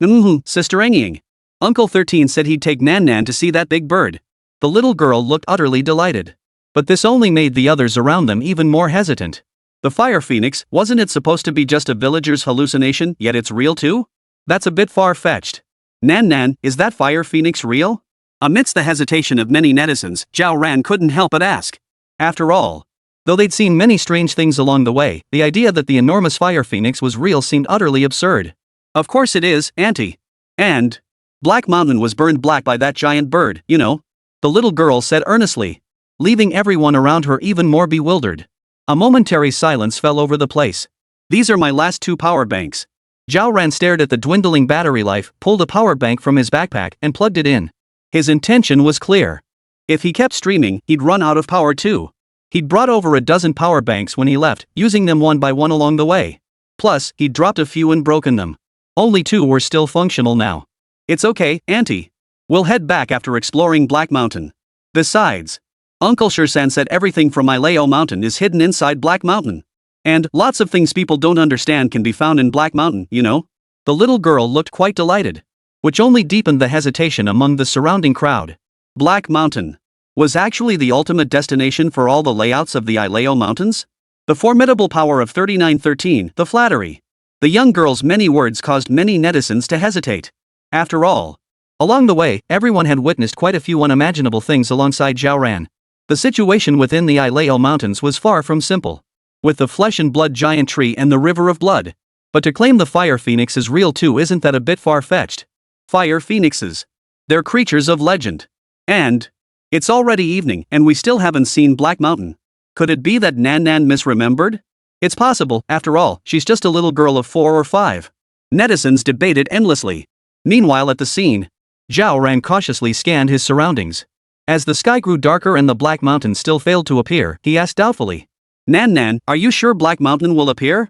Sister Ying. Uncle 13 said he'd take Nan Nan to see that big bird. The little girl looked utterly delighted. But this only made the others around them even more hesitant. The Fire Phoenix, wasn't it supposed to be just a villager's hallucination, yet it's real too? That's a bit far-fetched. Nan Nan, is that Fire Phoenix real? Amidst the hesitation of many netizens, Zhao Ran couldn't help but ask. After all, though they'd seen many strange things along the way, the idea that the enormous Fire Phoenix was real seemed utterly absurd. Of course it is, Auntie. And Black Mountain was burned black by that giant bird, you know. The little girl said earnestly, leaving everyone around her even more bewildered. A momentary silence fell over the place. These are my last 2 power banks. Zhao Ran stared at the dwindling battery life, pulled a power bank from his backpack, and plugged it in. His intention was clear. If he kept streaming, he'd run out of power too. He'd brought over a dozen power banks when he left, using them one by one along the way. Plus, he'd dropped a few and broken them. Only 2 were still functional now. It's okay, Auntie. We'll head back after exploring Black Mountain. Besides, Uncle Shirsan said everything from Ileo Mountain is hidden inside Black Mountain. And lots of things people don't understand can be found in Black Mountain, you know? The little girl looked quite delighted, which only deepened the hesitation among the surrounding crowd. Black Mountain was actually the ultimate destination for all the layouts of the Ileo Mountains? The formidable power of 3913, the flattery. The young girl's many words caused many netizens to hesitate. After all, along the way, everyone had witnessed quite a few unimaginable things alongside Zhao Ran. The situation within the Ileo Mountains was far from simple. With the flesh and blood giant tree and the river of blood. But to claim the Fire Phoenix is real too, isn't that a bit far-fetched? Fire Phoenixes. They're creatures of legend. And it's already evening and we still haven't seen Black Mountain. Could it be that Nan Nan misremembered? It's possible, after all, she's just a little girl of 4 or 5. Netizens debated endlessly. Meanwhile at the scene, Zhao Ran cautiously scanned his surroundings. As the sky grew darker and the Black Mountain still failed to appear, he asked doubtfully. Nan Nan, are you sure Black Mountain will appear?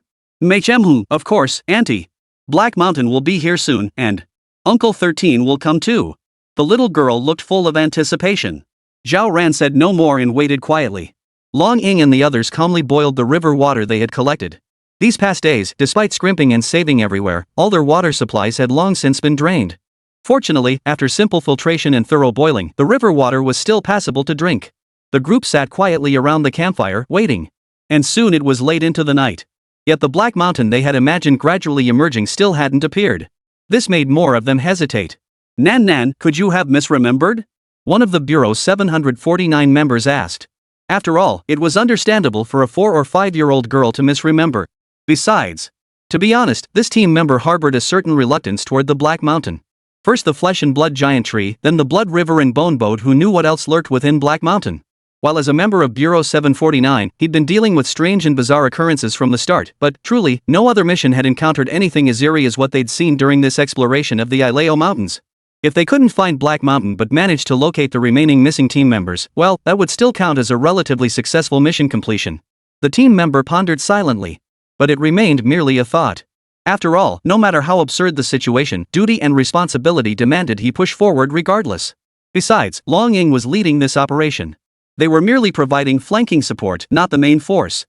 Of course, Auntie. Black Mountain will be here soon, and Uncle 13 will come too. The little girl looked full of anticipation. Zhao Ran said no more and waited quietly. Long Ying and the others calmly boiled the river water they had collected. These past days, despite scrimping and saving everywhere, all their water supplies had long since been drained. Fortunately, after simple filtration and thorough boiling, the river water was still passable to drink. The group sat quietly around the campfire, waiting. And soon it was late into the night. Yet the Black Mountain they had imagined gradually emerging still hadn't appeared. This made more of them hesitate. Nan Nan, could you have misremembered? One of the Bureau's 749 members asked. After all, it was understandable for a 4 or 5-year-old girl to misremember. Besides, to be honest, this team member harbored a certain reluctance toward the Black Mountain. First the flesh and blood giant tree, then the blood river and bone boat. Who knew what else lurked within Black Mountain? While as a member of Bureau 749, he'd been dealing with strange and bizarre occurrences from the start, but, truly, no other mission had encountered anything as eerie as what they'd seen during this exploration of the Ileo Mountains. If they couldn't find Black Mountain but managed to locate the remaining missing team members, well, that would still count as a relatively successful mission completion. The team member pondered silently. But it remained merely a thought. After all, no matter how absurd the situation, duty and responsibility demanded he push forward regardless. Besides, Long Ying was leading this operation. They were merely providing flanking support, not the main force.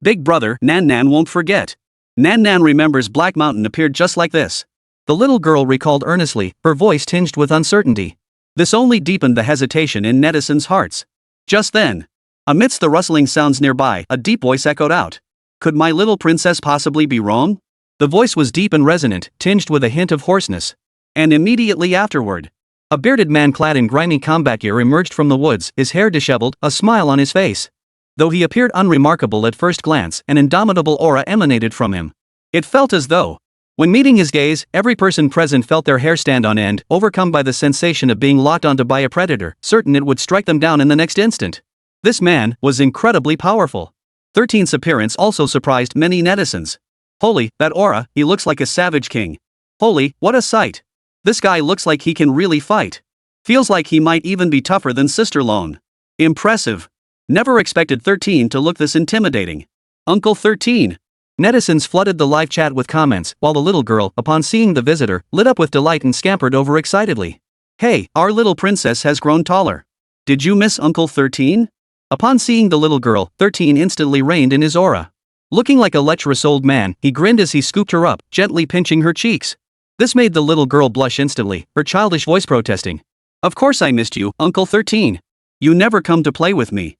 Big brother, Nan Nan won't forget. Nan Nan remembers Black Mountain appeared just like this. The little girl recalled earnestly, her voice tinged with uncertainty. This only deepened the hesitation in netizens' hearts. Just then, amidst the rustling sounds nearby, a deep voice echoed out. Could my little princess possibly be wrong? The voice was deep and resonant, tinged with a hint of hoarseness. And immediately afterward, a bearded man clad in grimy combat gear emerged from the woods, his hair disheveled, a smile on his face. Though he appeared unremarkable at first glance, an indomitable aura emanated from him. It felt as though, when meeting his gaze, every person present felt their hair stand on end, overcome by the sensation of being locked onto by a predator, certain it would strike them down in the next instant. This man was incredibly powerful. 13's appearance also surprised many netizens. Holy, that aura, he looks like a savage king. Holy, what a sight. This guy looks like he can really fight. Feels like he might even be tougher than Sister Lone. Impressive. Never expected 13 to look this intimidating. Uncle 13. Netizens flooded the live chat with comments, while the little girl, upon seeing the visitor, lit up with delight and scampered over excitedly. Hey, our little princess has grown taller. Did you miss Uncle 13? Upon seeing the little girl, 13 instantly reigned in his aura. Looking like a lecherous old man, he grinned as he scooped her up, gently pinching her cheeks. This made the little girl blush instantly, her childish voice protesting. Of course I missed you, Uncle 13. You never come to play with me.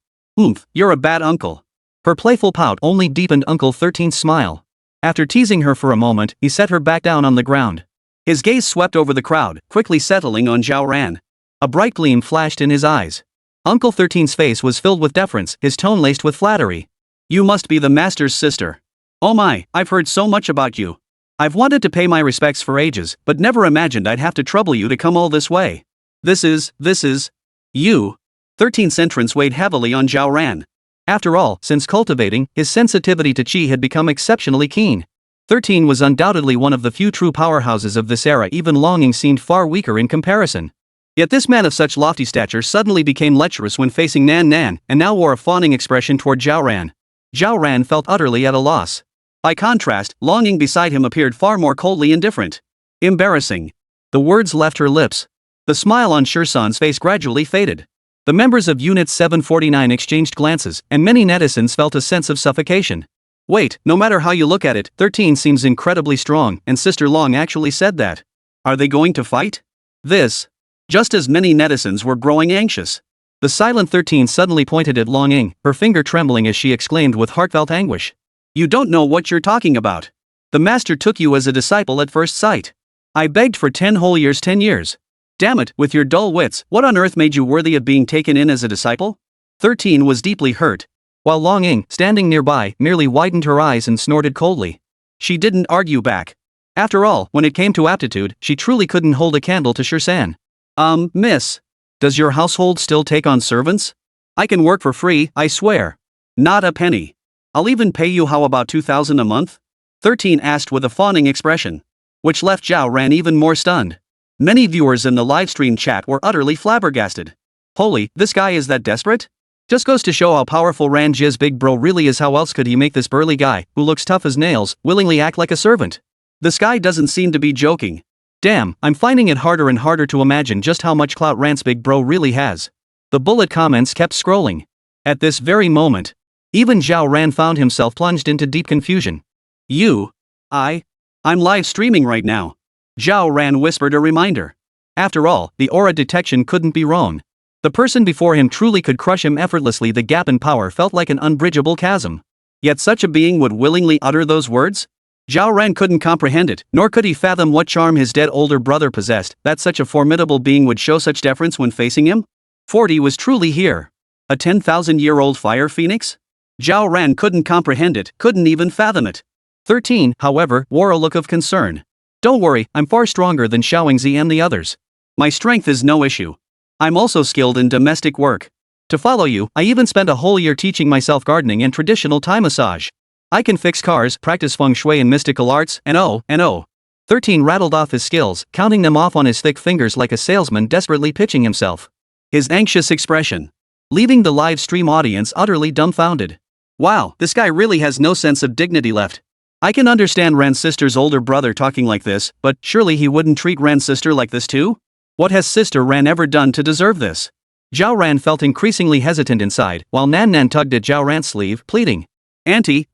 You're a bad uncle. Her playful pout only deepened Uncle 13's smile. After teasing her for a moment, he set her back down on the ground. His gaze swept over the crowd, quickly settling on Zhao Ran. A bright gleam flashed in his eyes. Uncle 13's face was filled with deference, his tone laced with flattery. You must be the master's sister. Oh my, I've heard so much about you. I've wanted to pay my respects for ages, but never imagined I'd have to trouble you to come all this way. This is, you. 13's entrance weighed heavily on Zhao Ran. After all, since cultivating, his sensitivity to qi had become exceptionally keen. 13 was undoubtedly one of the few true powerhouses of this era, even Longing seemed far weaker in comparison. Yet this man of such lofty stature suddenly became lecherous when facing Nan Nan, and now wore a fawning expression toward Zhao Ran. Zhao Ran felt utterly at a loss. By contrast, Longing beside him appeared far more coldly indifferent. Embarrassing. The words left her lips. The smile on Shursan's face gradually faded. The members of Unit 749 exchanged glances, and many netizens felt a sense of suffocation. Wait, no matter how you look at it, 13 seems incredibly strong, and Sister Long actually said that. Are they going to fight? Just as many netizens were growing anxious. The silent 13 suddenly pointed at Longing, her finger trembling as she exclaimed with heartfelt anguish. You don't know what you're talking about. The master took you as a disciple at first sight. I begged for 10 whole years, 10 years. Damn it, with your dull wits, what on earth made you worthy of being taken in as a disciple? 13 was deeply hurt. While Longing, standing nearby, merely widened her eyes and snorted coldly. She didn't argue back. After all, when it came to aptitude, she truly couldn't hold a candle to Shursan. Miss. Does your household still take on servants? I can work for free, I swear. Not a penny. I'll even pay you how about 2,000 a month? 13 asked with a fawning expression. Which left Zhao Ran even more stunned. Many viewers in the livestream chat were utterly flabbergasted. Holy, this guy is that desperate? Just goes to show how powerful Ran Ji's big bro really is. How else could he make this burly guy, who looks tough as nails, willingly act like a servant? This guy doesn't seem to be joking. Damn, I'm finding it harder and harder to imagine just how much clout Ran's big bro really has. The bullet comments kept scrolling. At this very moment, even Zhao Ran found himself plunged into deep confusion. I'm live streaming right now. Zhao Ran whispered a reminder. After all, the aura detection couldn't be wrong. The person before him truly could crush him effortlessly. The gap in power felt like an unbridgeable chasm. Yet such a being would willingly utter those words? Zhao Ran couldn't comprehend it, nor could he fathom what charm his dead older brother possessed, that such a formidable being would show such deference when facing him. 40 was truly here. A 10,000-year-old fire phoenix? Zhao Ran couldn't comprehend it, couldn't even fathom it. 13, however, wore a look of concern. Don't worry, I'm far stronger than Xiaoingzi and the others. My strength is no issue. I'm also skilled in domestic work. To follow you, I even spent a whole year teaching myself gardening and traditional Thai massage. I can fix cars, practice feng shui and mystical arts, and oh. 13 rattled off his skills, counting them off on his thick fingers like a salesman desperately pitching himself. His anxious expression, leaving the live stream audience utterly dumbfounded. Wow, this guy really has no sense of dignity left. I can understand Ran's sister's older brother talking like this, but surely he wouldn't treat Ran's sister like this too? What has Sister Ran ever done to deserve this? Zhao Ran felt increasingly hesitant inside, while Nan Nan tugged at Zhao Ran's sleeve, pleading. Auntie,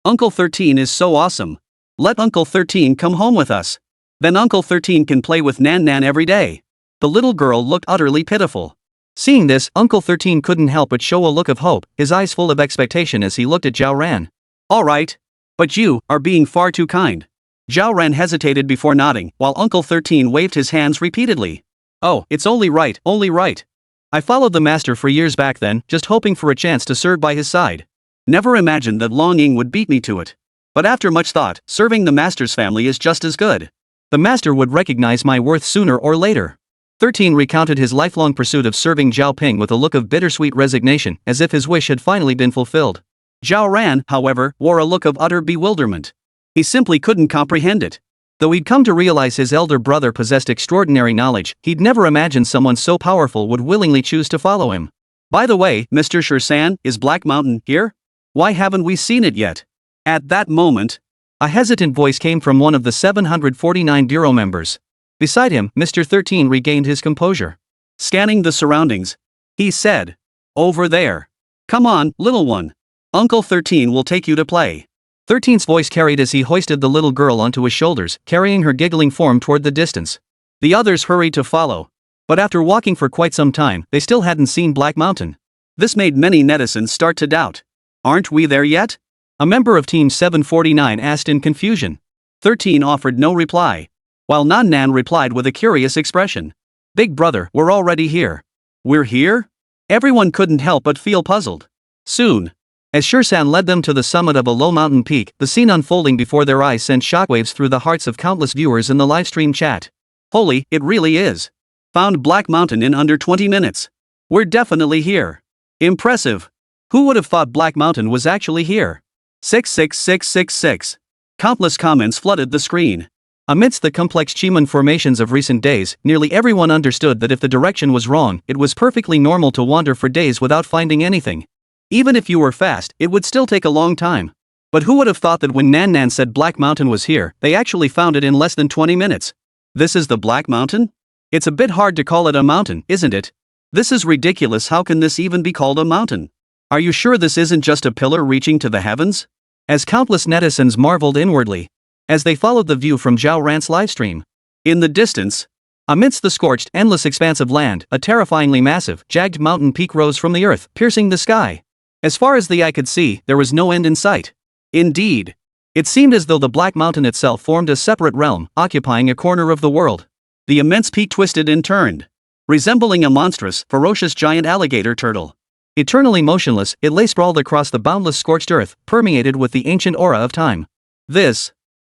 Uncle 13 is so awesome. Let Uncle 13 come home with us. Then Uncle 13 can play with Nan Nan every day. The little girl looked utterly pitiful. Seeing this, Uncle 13 couldn't help but show a look of hope, his eyes full of expectation as he looked at Zhao Ran. Alright. But you are being far too kind. Zhao Ran hesitated before nodding, while Uncle 13 waved his hands repeatedly. Oh, it's only right, only right. I followed the master for years back then, just hoping for a chance to serve by his side. Never imagined that Long Ying would beat me to it. But after much thought, serving the master's family is just as good. The master would recognize my worth sooner or later. 13 recounted his lifelong pursuit of serving Zhao Ping with a look of bittersweet resignation, as if his wish had finally been fulfilled. Zhao Ran, however, wore a look of utter bewilderment. He simply couldn't comprehend it. Though he'd come to realize his elder brother possessed extraordinary knowledge, he'd never imagined someone so powerful would willingly choose to follow him. By the way, Mr. Shursan, is Black Mountain here? Why haven't we seen it yet? At that moment, a hesitant voice came from one of the 749 bureau members. Beside him, Mr. 13 regained his composure. Scanning the surroundings, he said, "Over there. Come on, little one. Uncle 13 will take you to play." 13's voice carried as he hoisted the little girl onto his shoulders, carrying her giggling form toward the distance. The others hurried to follow. But after walking for quite some time, they still hadn't seen Black Mountain. This made many netizens start to doubt. Aren't we there yet? A member of Team 749 asked in confusion. 13 offered no reply, while Nan Nan replied with a curious expression. Big brother, we're already here. We're here? Everyone couldn't help but feel puzzled. Soon, as Shursan led them to the summit of a low mountain peak, the scene unfolding before their eyes sent shockwaves through the hearts of countless viewers in the livestream chat. Holy, it really is. Found Black Mountain in under 20 minutes. We're definitely here. Impressive. Who would have thought Black Mountain was actually here? 66666. Countless comments flooded the screen. Amidst the complex Chiman formations of recent days, nearly everyone understood that if the direction was wrong, it was perfectly normal to wander for days without finding anything. Even if you were fast, it would still take a long time. But who would have thought that when Nan Nan said Black Mountain was here, they actually found it in less than 20 minutes? This is the Black Mountain? It's a bit hard to call it a mountain, isn't it? This is ridiculous. How can this even be called a mountain? Are you sure this isn't just a pillar reaching to the heavens? As countless netizens marveled inwardly, as they followed the view from Zhao Ran's livestream. In the distance, amidst the scorched, endless expanse of land, a terrifyingly massive, jagged mountain peak rose from the earth, piercing the sky. As far as the eye could see, there was no end in sight. Indeed, it seemed as though the Black Mountain itself formed a separate realm, occupying a corner of the world. The immense peak twisted and turned, resembling a monstrous, ferocious giant alligator turtle. Eternally motionless, it lay sprawled across the boundless scorched earth, permeated with the ancient aura of time.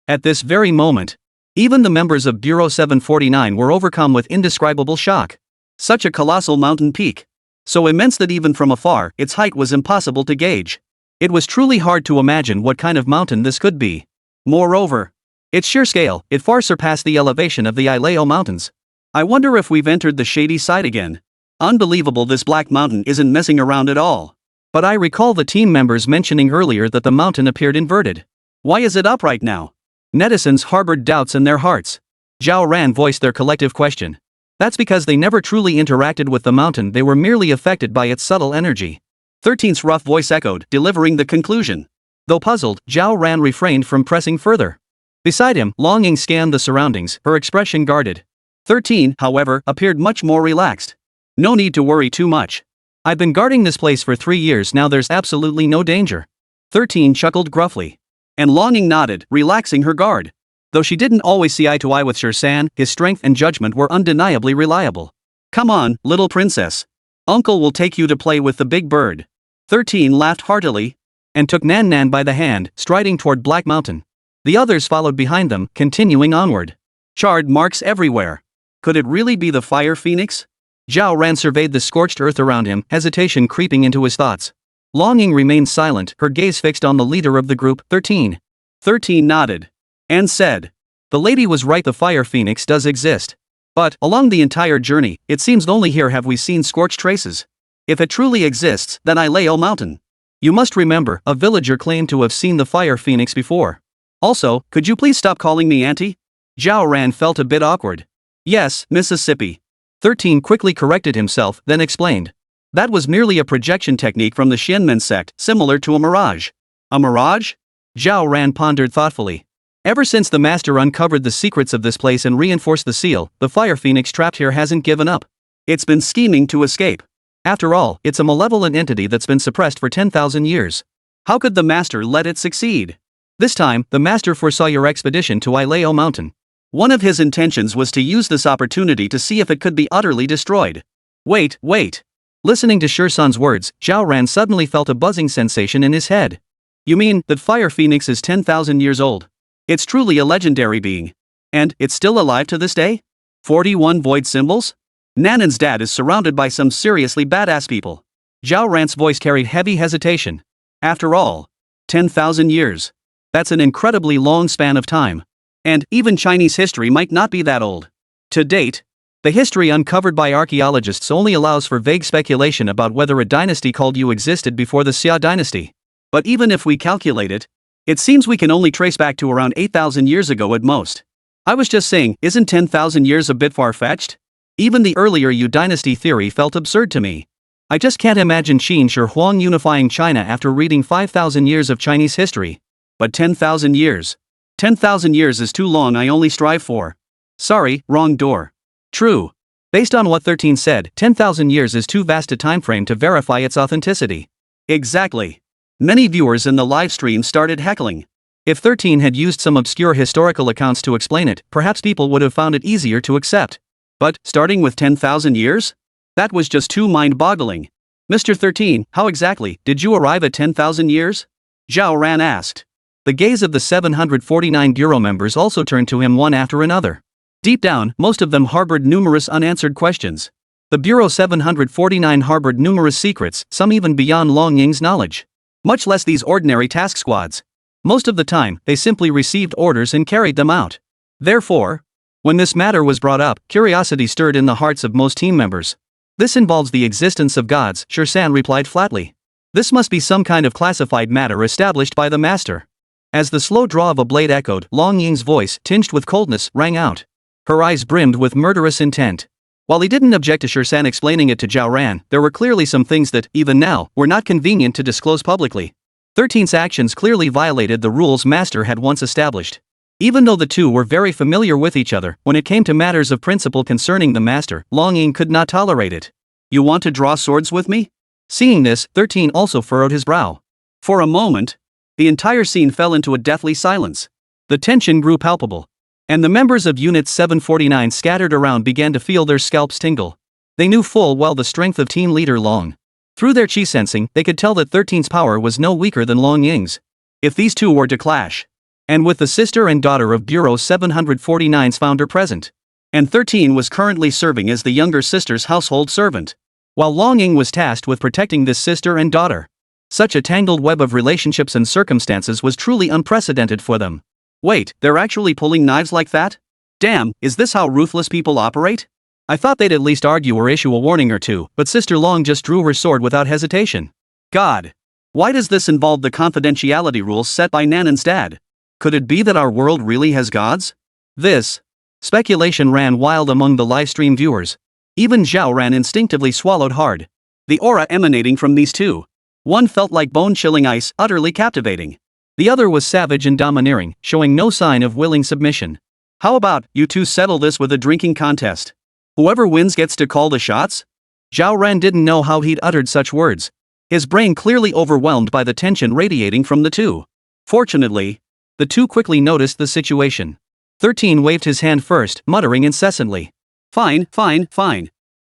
At this very moment, even the members of Bureau 749 were overcome with indescribable shock. Such a colossal mountain peak. So immense that even from afar, its height was impossible to gauge. It was truly hard to imagine what kind of mountain this could be. Moreover, its sheer scale, it far surpassed the elevation of the Ileo Mountains. I wonder if we've entered the shady side again. Unbelievable, this Black Mountain isn't messing around at all. But I recall the team members mentioning earlier that the mountain appeared inverted. Why is it upright now? Netizens harbored doubts in their hearts. Zhao Ran voiced their collective question. That's because they never truly interacted with the mountain, they were merely affected by its subtle energy. 13's rough voice echoed, delivering the conclusion. Though puzzled, Zhao Ran refrained from pressing further. Beside him, Long Ying scanned the surroundings, her expression guarded. 13, however, appeared much more relaxed. No need to worry too much. I've been guarding this place for 3 years now, there's absolutely no danger. 13 chuckled gruffly. And Long Ying nodded, relaxing her guard. Though she didn't always see eye to eye with Shursan, his strength and judgment were undeniably reliable. Come on, little princess. Uncle will take you to play with the big bird. 13 laughed heartily, and took Nan Nan by the hand, striding toward Black Mountain. The others followed behind them, continuing onward. Charred marks everywhere. Could it really be the fire phoenix? Zhao Ran surveyed the scorched earth around him, hesitation creeping into his thoughts. Long Ying remained silent, her gaze fixed on the leader of the group, 13. 13 nodded and said, "The lady was right, the fire phoenix does exist. But, along the entire journey, it seems only here have we seen scorched traces. If it truly exists, then Ileo Mountain. You must remember, a villager claimed to have seen the fire phoenix before. Also, could you please stop calling me auntie?" Zhao Ran felt a bit awkward. "Yes, Mississippi." 13 quickly corrected himself, then explained. That was merely a projection technique from the Xianmen sect, similar to a mirage. A mirage? Zhao Ran pondered thoughtfully. Ever since the master uncovered the secrets of this place and reinforced the seal, the fire phoenix trapped here hasn't given up. It's been scheming to escape. After all, it's a malevolent entity that's been suppressed for 10,000 years. How could the master let it succeed? This time, the master foresaw your expedition to Ilao Mountain. One of his intentions was to use this opportunity to see if it could be utterly destroyed. Wait. Listening to Shursan's words, Zhao Ran suddenly felt a buzzing sensation in his head. You mean that Fire Phoenix is 10,000 years old? It's truly a legendary being. And it's still alive to this day? 41 void symbols? Nanan's dad is surrounded by some seriously badass people. Zhao Ran's voice carried heavy hesitation. After all, 10,000 years. That's an incredibly long span of time. And even Chinese history might not be that old. To date, the history uncovered by archaeologists only allows for vague speculation about whether a dynasty called Yu existed before the Xia dynasty. But even if we calculate it, it seems we can only trace back to around 8,000 years ago at most. I was just saying, isn't 10,000 years a bit far-fetched? Even the earlier Yu dynasty theory felt absurd to me. I just can't imagine Qin Shi Huang unifying China after reading 5,000 years of Chinese history. But 10,000 years? 10,000 years is too long. I only strive for. Sorry, wrong door. True. Based on what 13 said, 10,000 years is too vast a time frame to verify its authenticity. Exactly. Many viewers in the live stream started heckling. If 13 had used some obscure historical accounts to explain it, perhaps people would have found it easier to accept. But, starting with 10,000 years? That was just too mind-boggling. Mr. 13, how exactly did you arrive at 10,000 years? Zhao Ran asked. The gaze of the 749 Bureau members also turned to him one after another. Deep down, most of them harbored numerous unanswered questions. The Bureau 749 harbored numerous secrets, some even beyond Long Ying's knowledge. Much less these ordinary task squads. Most of the time, they simply received orders and carried them out. Therefore, when this matter was brought up, curiosity stirred in the hearts of most team members. This involves the existence of gods, Shursan replied flatly. This must be some kind of classified matter established by the master. As the slow draw of a blade echoed, Long Ying's voice, tinged with coldness, rang out. Her eyes brimmed with murderous intent. While he didn't object to Shursan explaining it to Zhao Ran, there were clearly some things that, even now, were not convenient to disclose publicly. 13's actions clearly violated the rules Master had once established. Even though the two were very familiar with each other, when it came to matters of principle concerning the Master, Long Ying could not tolerate it. You want to draw swords with me? Seeing this, 13 also furrowed his brow. For a moment, the entire scene fell into a deathly silence. The tension grew palpable. And the members of Unit 749 scattered around began to feel their scalps tingle. They knew full well the strength of team leader Long. Through their chi sensing, they could tell that 13's power was no weaker than Long Ying's. If these two were to clash, and with the sister and daughter of Bureau 749's founder present, and 13 was currently serving as the younger sister's household servant, while Long Ying was tasked with protecting this sister and daughter. Such a tangled web of relationships and circumstances was truly unprecedented for them. Wait, they're actually pulling knives like that? Damn, is this how ruthless people operate? I thought they'd at least argue or issue a warning or two, but Sister Long just drew her sword without hesitation. God. Why does this involve the confidentiality rules set by Nanan's dad? Could it be that our world really has gods? This speculation ran wild among the livestream viewers. Even Zhao Ran instinctively swallowed hard. The aura emanating from these two. One felt like bone-chilling ice, utterly captivating. The other was savage and domineering, showing no sign of willing submission. How about you two settle this with a drinking contest? Whoever wins gets to call the shots? Zhao Ran didn't know how he'd uttered such words. His brain clearly overwhelmed by the tension radiating from the two. Fortunately, the two quickly noticed the situation. 13 waved his hand first, muttering incessantly. Fine.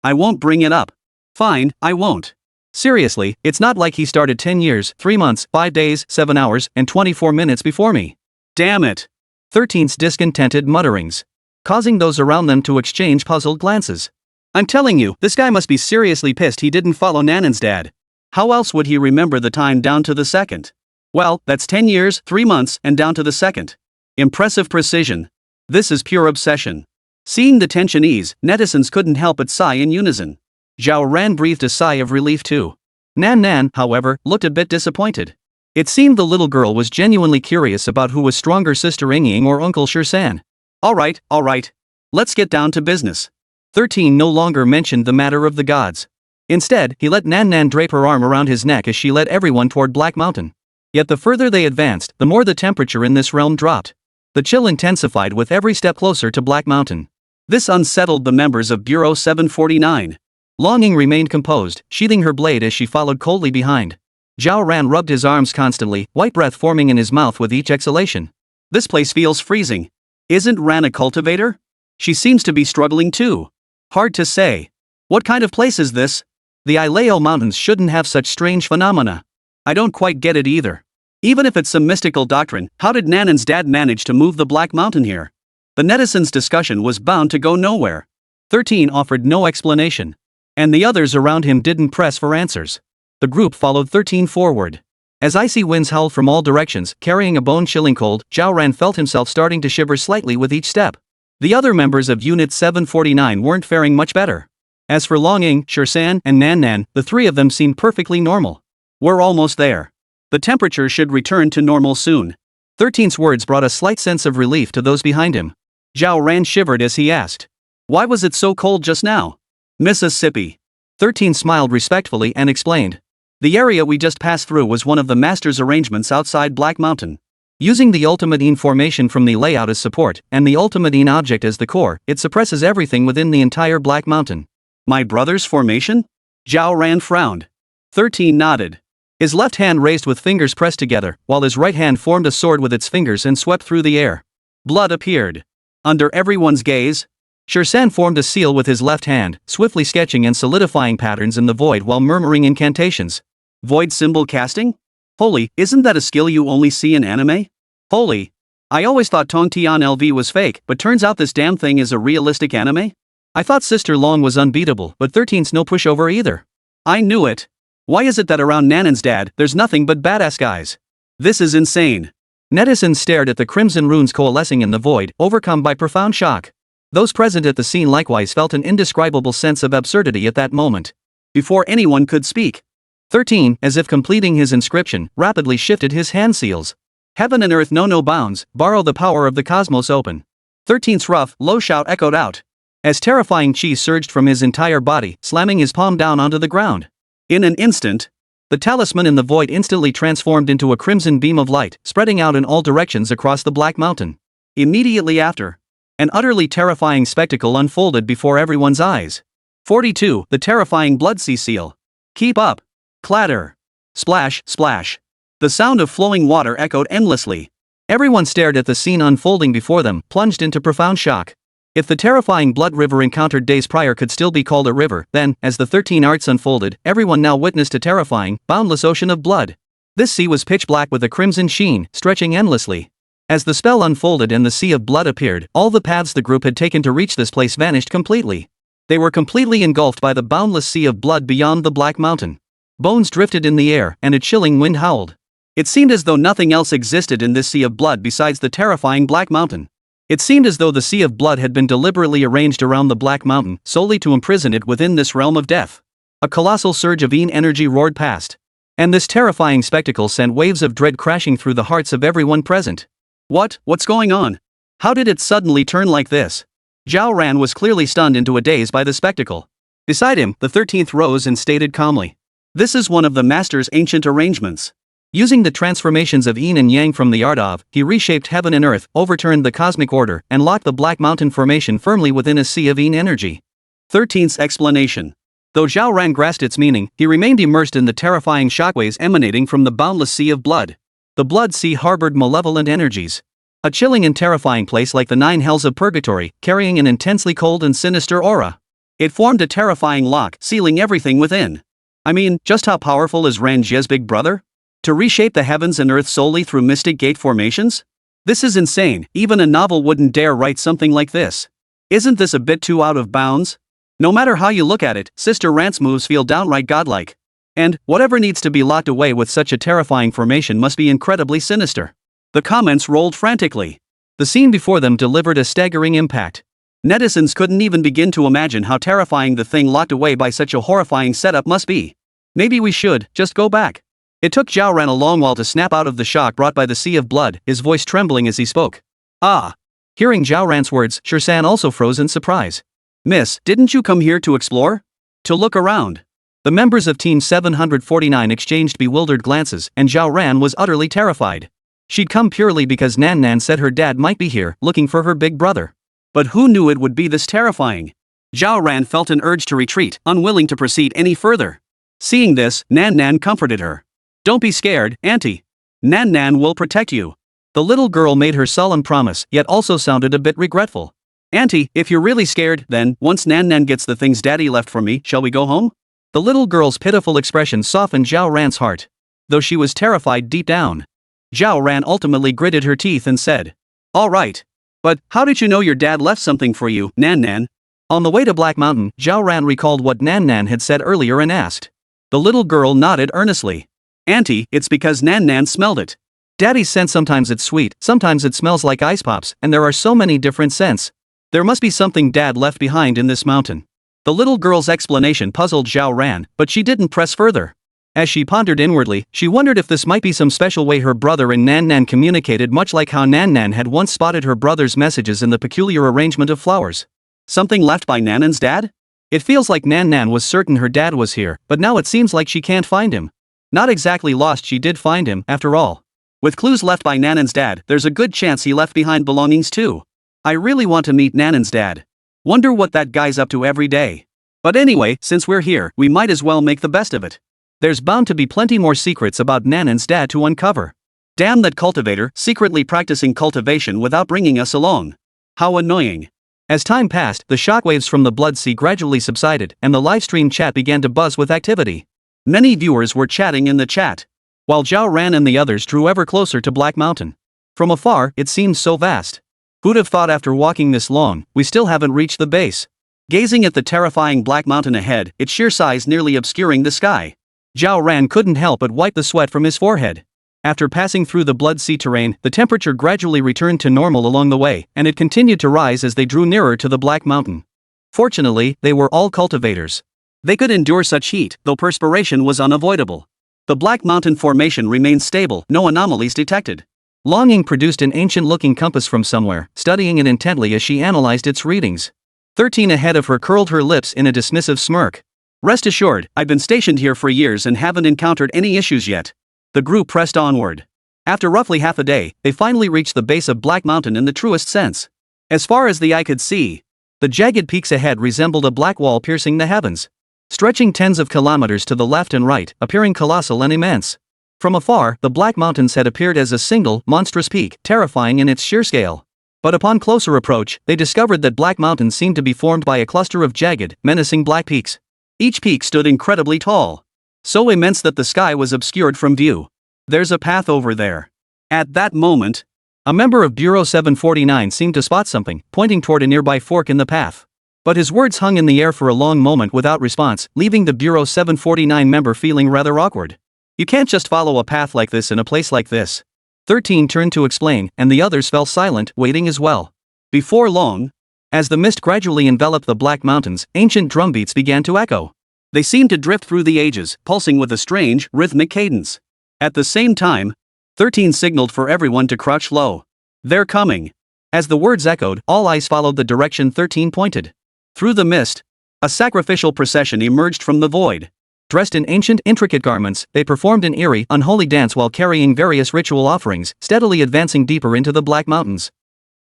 I won't bring it up. Fine, I won't. Seriously, it's not like he started 10 years, 3 months, 5 days, 7 hours, and 24 minutes before me. Damn it. 13's discontented mutterings, causing those around them to exchange puzzled glances. I'm telling you, this guy must be seriously pissed he didn't follow Nanan's dad. How else would he remember the time down to the second? Well, that's 10 years, 3 months, and down to the second. Impressive precision. This is pure obsession. Seeing the tension ease, netizens couldn't help but sigh in unison. Zhao Ran breathed a sigh of relief too. Nan, however, looked a bit disappointed. It seemed the little girl was genuinely curious about who was stronger, Sister Ying or Uncle Shursan. Alright. Let's get down to business. 13 no longer mentioned the matter of the gods. Instead, he let Nan drape her arm around his neck as she led everyone toward Black Mountain. Yet the further they advanced, the more the temperature in this realm dropped. The chill intensified with every step closer to Black Mountain. This unsettled the members of Bureau 749. Long Ying remained composed, sheathing her blade as she followed coldly behind. Zhao Ran rubbed his arms constantly, white breath forming in his mouth with each exhalation. This place feels freezing. Isn't Ran a cultivator? She seems to be struggling too. Hard to say. What kind of place is this? The Ileo Mountains shouldn't have such strange phenomena. I don't quite get it either. Even if it's some mystical doctrine, how did Nanan's dad manage to move the Black Mountain here? The netizens' discussion was bound to go nowhere. 13 offered no explanation. And the others around him didn't press for answers. The group followed 13 forward. As icy winds howled from all directions, carrying a bone-chilling cold, Zhao Ran felt himself starting to shiver slightly with each step. The other members of Unit 749 weren't faring much better. As for Longying, Shirsan, and Nan, the three of them seemed perfectly normal. We're almost there. The temperature should return to normal soon. 13's words brought a slight sense of relief to those behind him. Zhao Ran shivered as he asked, "Why was it so cold just now?" "Mississippi." 13 smiled respectfully and explained. "The area we just passed through was one of the master's arrangements outside Black Mountain. Using the Ultimatine formation from the layout as support, and the Ultimatine object as the core, it suppresses everything within the entire Black Mountain." "My brother's formation?" Zhao Ran frowned. 13 nodded. His left hand raised with fingers pressed together, while his right hand formed a sword with its fingers and swept through the air. Blood appeared. Under everyone's gaze, Shirsan formed a seal with his left hand, swiftly sketching and solidifying patterns in the void while murmuring incantations. "Void symbol casting? Holy, isn't that a skill you only see in anime? Holy. I always thought Tongtian LV was fake, but turns out this damn thing is a realistic anime? I thought Sister Long was unbeatable, but 13's no pushover either. I knew it. Why is it that around Nanan's dad, there's nothing but badass guys? This is insane." Netizens stared at the crimson runes coalescing in the void, overcome by profound shock. Those present at the scene likewise felt an indescribable sense of absurdity at that moment. Before anyone could speak, 13, as if completing his inscription, rapidly shifted his hand seals. "Heaven and earth know no bounds, borrow the power of the cosmos open." 13's rough, low shout echoed out, as terrifying chi surged from his entire body, slamming his palm down onto the ground. In an instant, the talisman in the void instantly transformed into a crimson beam of light, spreading out in all directions across the Black Mountain. Immediately after, an utterly terrifying spectacle unfolded before everyone's eyes. 42, the terrifying blood sea seal. "Keep up." Clatter. Splash, splash. The sound of flowing water echoed endlessly. Everyone stared at the scene unfolding before them, plunged into profound shock. If the terrifying blood river encountered days prior could still be called a river, then, as the 13 arts unfolded, everyone now witnessed a terrifying, boundless ocean of blood. This sea was pitch black with a crimson sheen, stretching endlessly. As the spell unfolded and the sea of blood appeared, all the paths the group had taken to reach this place vanished completely. They were completely engulfed by the boundless sea of blood beyond the Black Mountain. Bones drifted in the air, and a chilling wind howled. It seemed as though nothing else existed in this sea of blood besides the terrifying Black Mountain. It seemed as though the sea of blood had been deliberately arranged around the Black Mountain, solely to imprison it within this realm of death. A colossal surge of energy roared past. And this terrifying spectacle sent waves of dread crashing through the hearts of everyone present. What's going on? How did it suddenly turn like this? Zhao Ran was clearly stunned into a daze by the spectacle. Beside him, the 13th rose and stated calmly, "This is one of the master's ancient arrangements." Using the transformations of yin and yang from the art of, he reshaped heaven and earth, overturned the cosmic order, and locked the Black Mountain formation firmly within a sea of energy. 13th's explanation. Though Zhao Ran grasped its meaning, he remained immersed in the terrifying shockwaves emanating from the boundless sea of blood. The blood sea harbored malevolent energies. A chilling and terrifying place like the 9 hells of purgatory, carrying an intensely cold and sinister aura. It formed a terrifying lock, sealing everything within. I mean, just how powerful is Ran Jie's big brother? To reshape the heavens and earth solely through mystic gate formations? This is insane, even a novel wouldn't dare write something like this. Isn't this a bit too out of bounds? No matter how you look at it, Sister Rant's moves feel downright godlike. And, whatever needs to be locked away with such a terrifying formation must be incredibly sinister. The comments rolled frantically. The scene before them delivered a staggering impact. Netizens couldn't even begin to imagine how terrifying the thing locked away by such a horrifying setup must be. Maybe we should just go back. It took Zhao Ran a long while to snap out of the shock brought by the sea of blood, his voice trembling as he spoke. "Ah." Hearing Zhao Ran's words, Shirsan also froze in surprise. "Miss, didn't you come here to explore? To look around?" The members of Team 749 exchanged bewildered glances, and Zhao Ran was utterly terrified. She'd come purely because Nan said her dad might be here, looking for her big brother. But who knew it would be this terrifying? Zhao Ran felt an urge to retreat, unwilling to proceed any further. Seeing this, Nan comforted her. Don't be scared, Auntie. Nan Nan will protect you. The little girl made her solemn promise, yet also sounded a bit regretful. Auntie, if you're really scared, then, once Nan Nan gets the things Daddy left for me, shall we go home? The little girl's pitiful expression softened Zhao Ran's heart, though she was terrified deep down. Zhao Ran ultimately gritted her teeth and said, "All right. But, how did you know your dad left something for you, Nan Nan?" On the way to Black Mountain, Zhao Ran recalled what Nan Nan had said earlier and asked. The little girl nodded earnestly. Auntie, it's because Nan Nan smelled it. Daddy's scent, sometimes it's sweet, sometimes it smells like ice pops, and there are so many different scents. There must be something Dad left behind in this mountain. The little girl's explanation puzzled Zhao Ran, but she didn't press further. As she pondered inwardly, she wondered if this might be some special way her brother and Nan Nan communicated, much like how Nan Nan had once spotted her brother's messages in the peculiar arrangement of flowers. Something left by Nan Nan's dad? It feels like Nan Nan was certain her dad was here, but now it seems like she can't find him. Not exactly lost, she did find him, after all. With clues left by Nan Nan's dad, there's a good chance he left behind belongings too. I really want to meet Nan Nan's dad. Wonder what that guy's up to every day. But anyway, since we're here, we might as well make the best of it. There's bound to be plenty more secrets about Nan Nan's dad to uncover. Damn that cultivator, secretly practicing cultivation without bringing us along. How annoying. As time passed, the shockwaves from the Blood Sea gradually subsided, and the livestream chat began to buzz with activity. Many viewers were chatting in the chat, while Zhao Ran and the others drew ever closer to Black Mountain. From afar, it seemed so vast. Who'd have thought after walking this long, we still haven't reached the base? Gazing at the terrifying Black Mountain ahead, its sheer size nearly obscuring the sky, Zhao Ran couldn't help but wipe the sweat from his forehead. After passing through the Blood Sea terrain, the temperature gradually returned to normal along the way, and it continued to rise as they drew nearer to the Black Mountain. Fortunately, they were all cultivators. They could endure such heat, though perspiration was unavoidable. The Black Mountain formation remained stable, no anomalies detected. Longing produced an ancient-looking compass from somewhere, studying it intently as she analyzed its readings. 13 ahead of her curled her lips in a dismissive smirk. Rest assured, I've been stationed here for years and haven't encountered any issues yet. The group pressed onward. After roughly half a day, they finally reached the base of Black Mountain in the truest sense. As far as the eye could see, the jagged peaks ahead resembled a black wall piercing the heavens, stretching tens of kilometers to the left and right, appearing colossal and immense. From afar, the Black Mountains had appeared as a single, monstrous peak, terrifying in its sheer scale. But upon closer approach, they discovered that Black Mountain seemed to be formed by a cluster of jagged, menacing black peaks. Each peak stood incredibly tall, so immense that the sky was obscured from view. There's a path over there. At that moment, a member of Bureau 749 seemed to spot something, pointing toward a nearby fork in the path. But his words hung in the air for a long moment without response, leaving the Bureau 749 member feeling rather awkward. You can't just follow a path like this in a place like this. 13 turned to explain, and the others fell silent, waiting as well. Before long, as the mist gradually enveloped the Black Mountains, ancient drumbeats began to echo. They seemed to drift through the ages, pulsing with a strange, rhythmic cadence. At the same time, 13 signaled for everyone to crouch low. They're coming. As the words echoed, all eyes followed the direction 13 pointed. Through the mist, a sacrificial procession emerged from the void. Dressed in ancient, intricate garments, they performed an eerie, unholy dance while carrying various ritual offerings, steadily advancing deeper into the Black Mountains.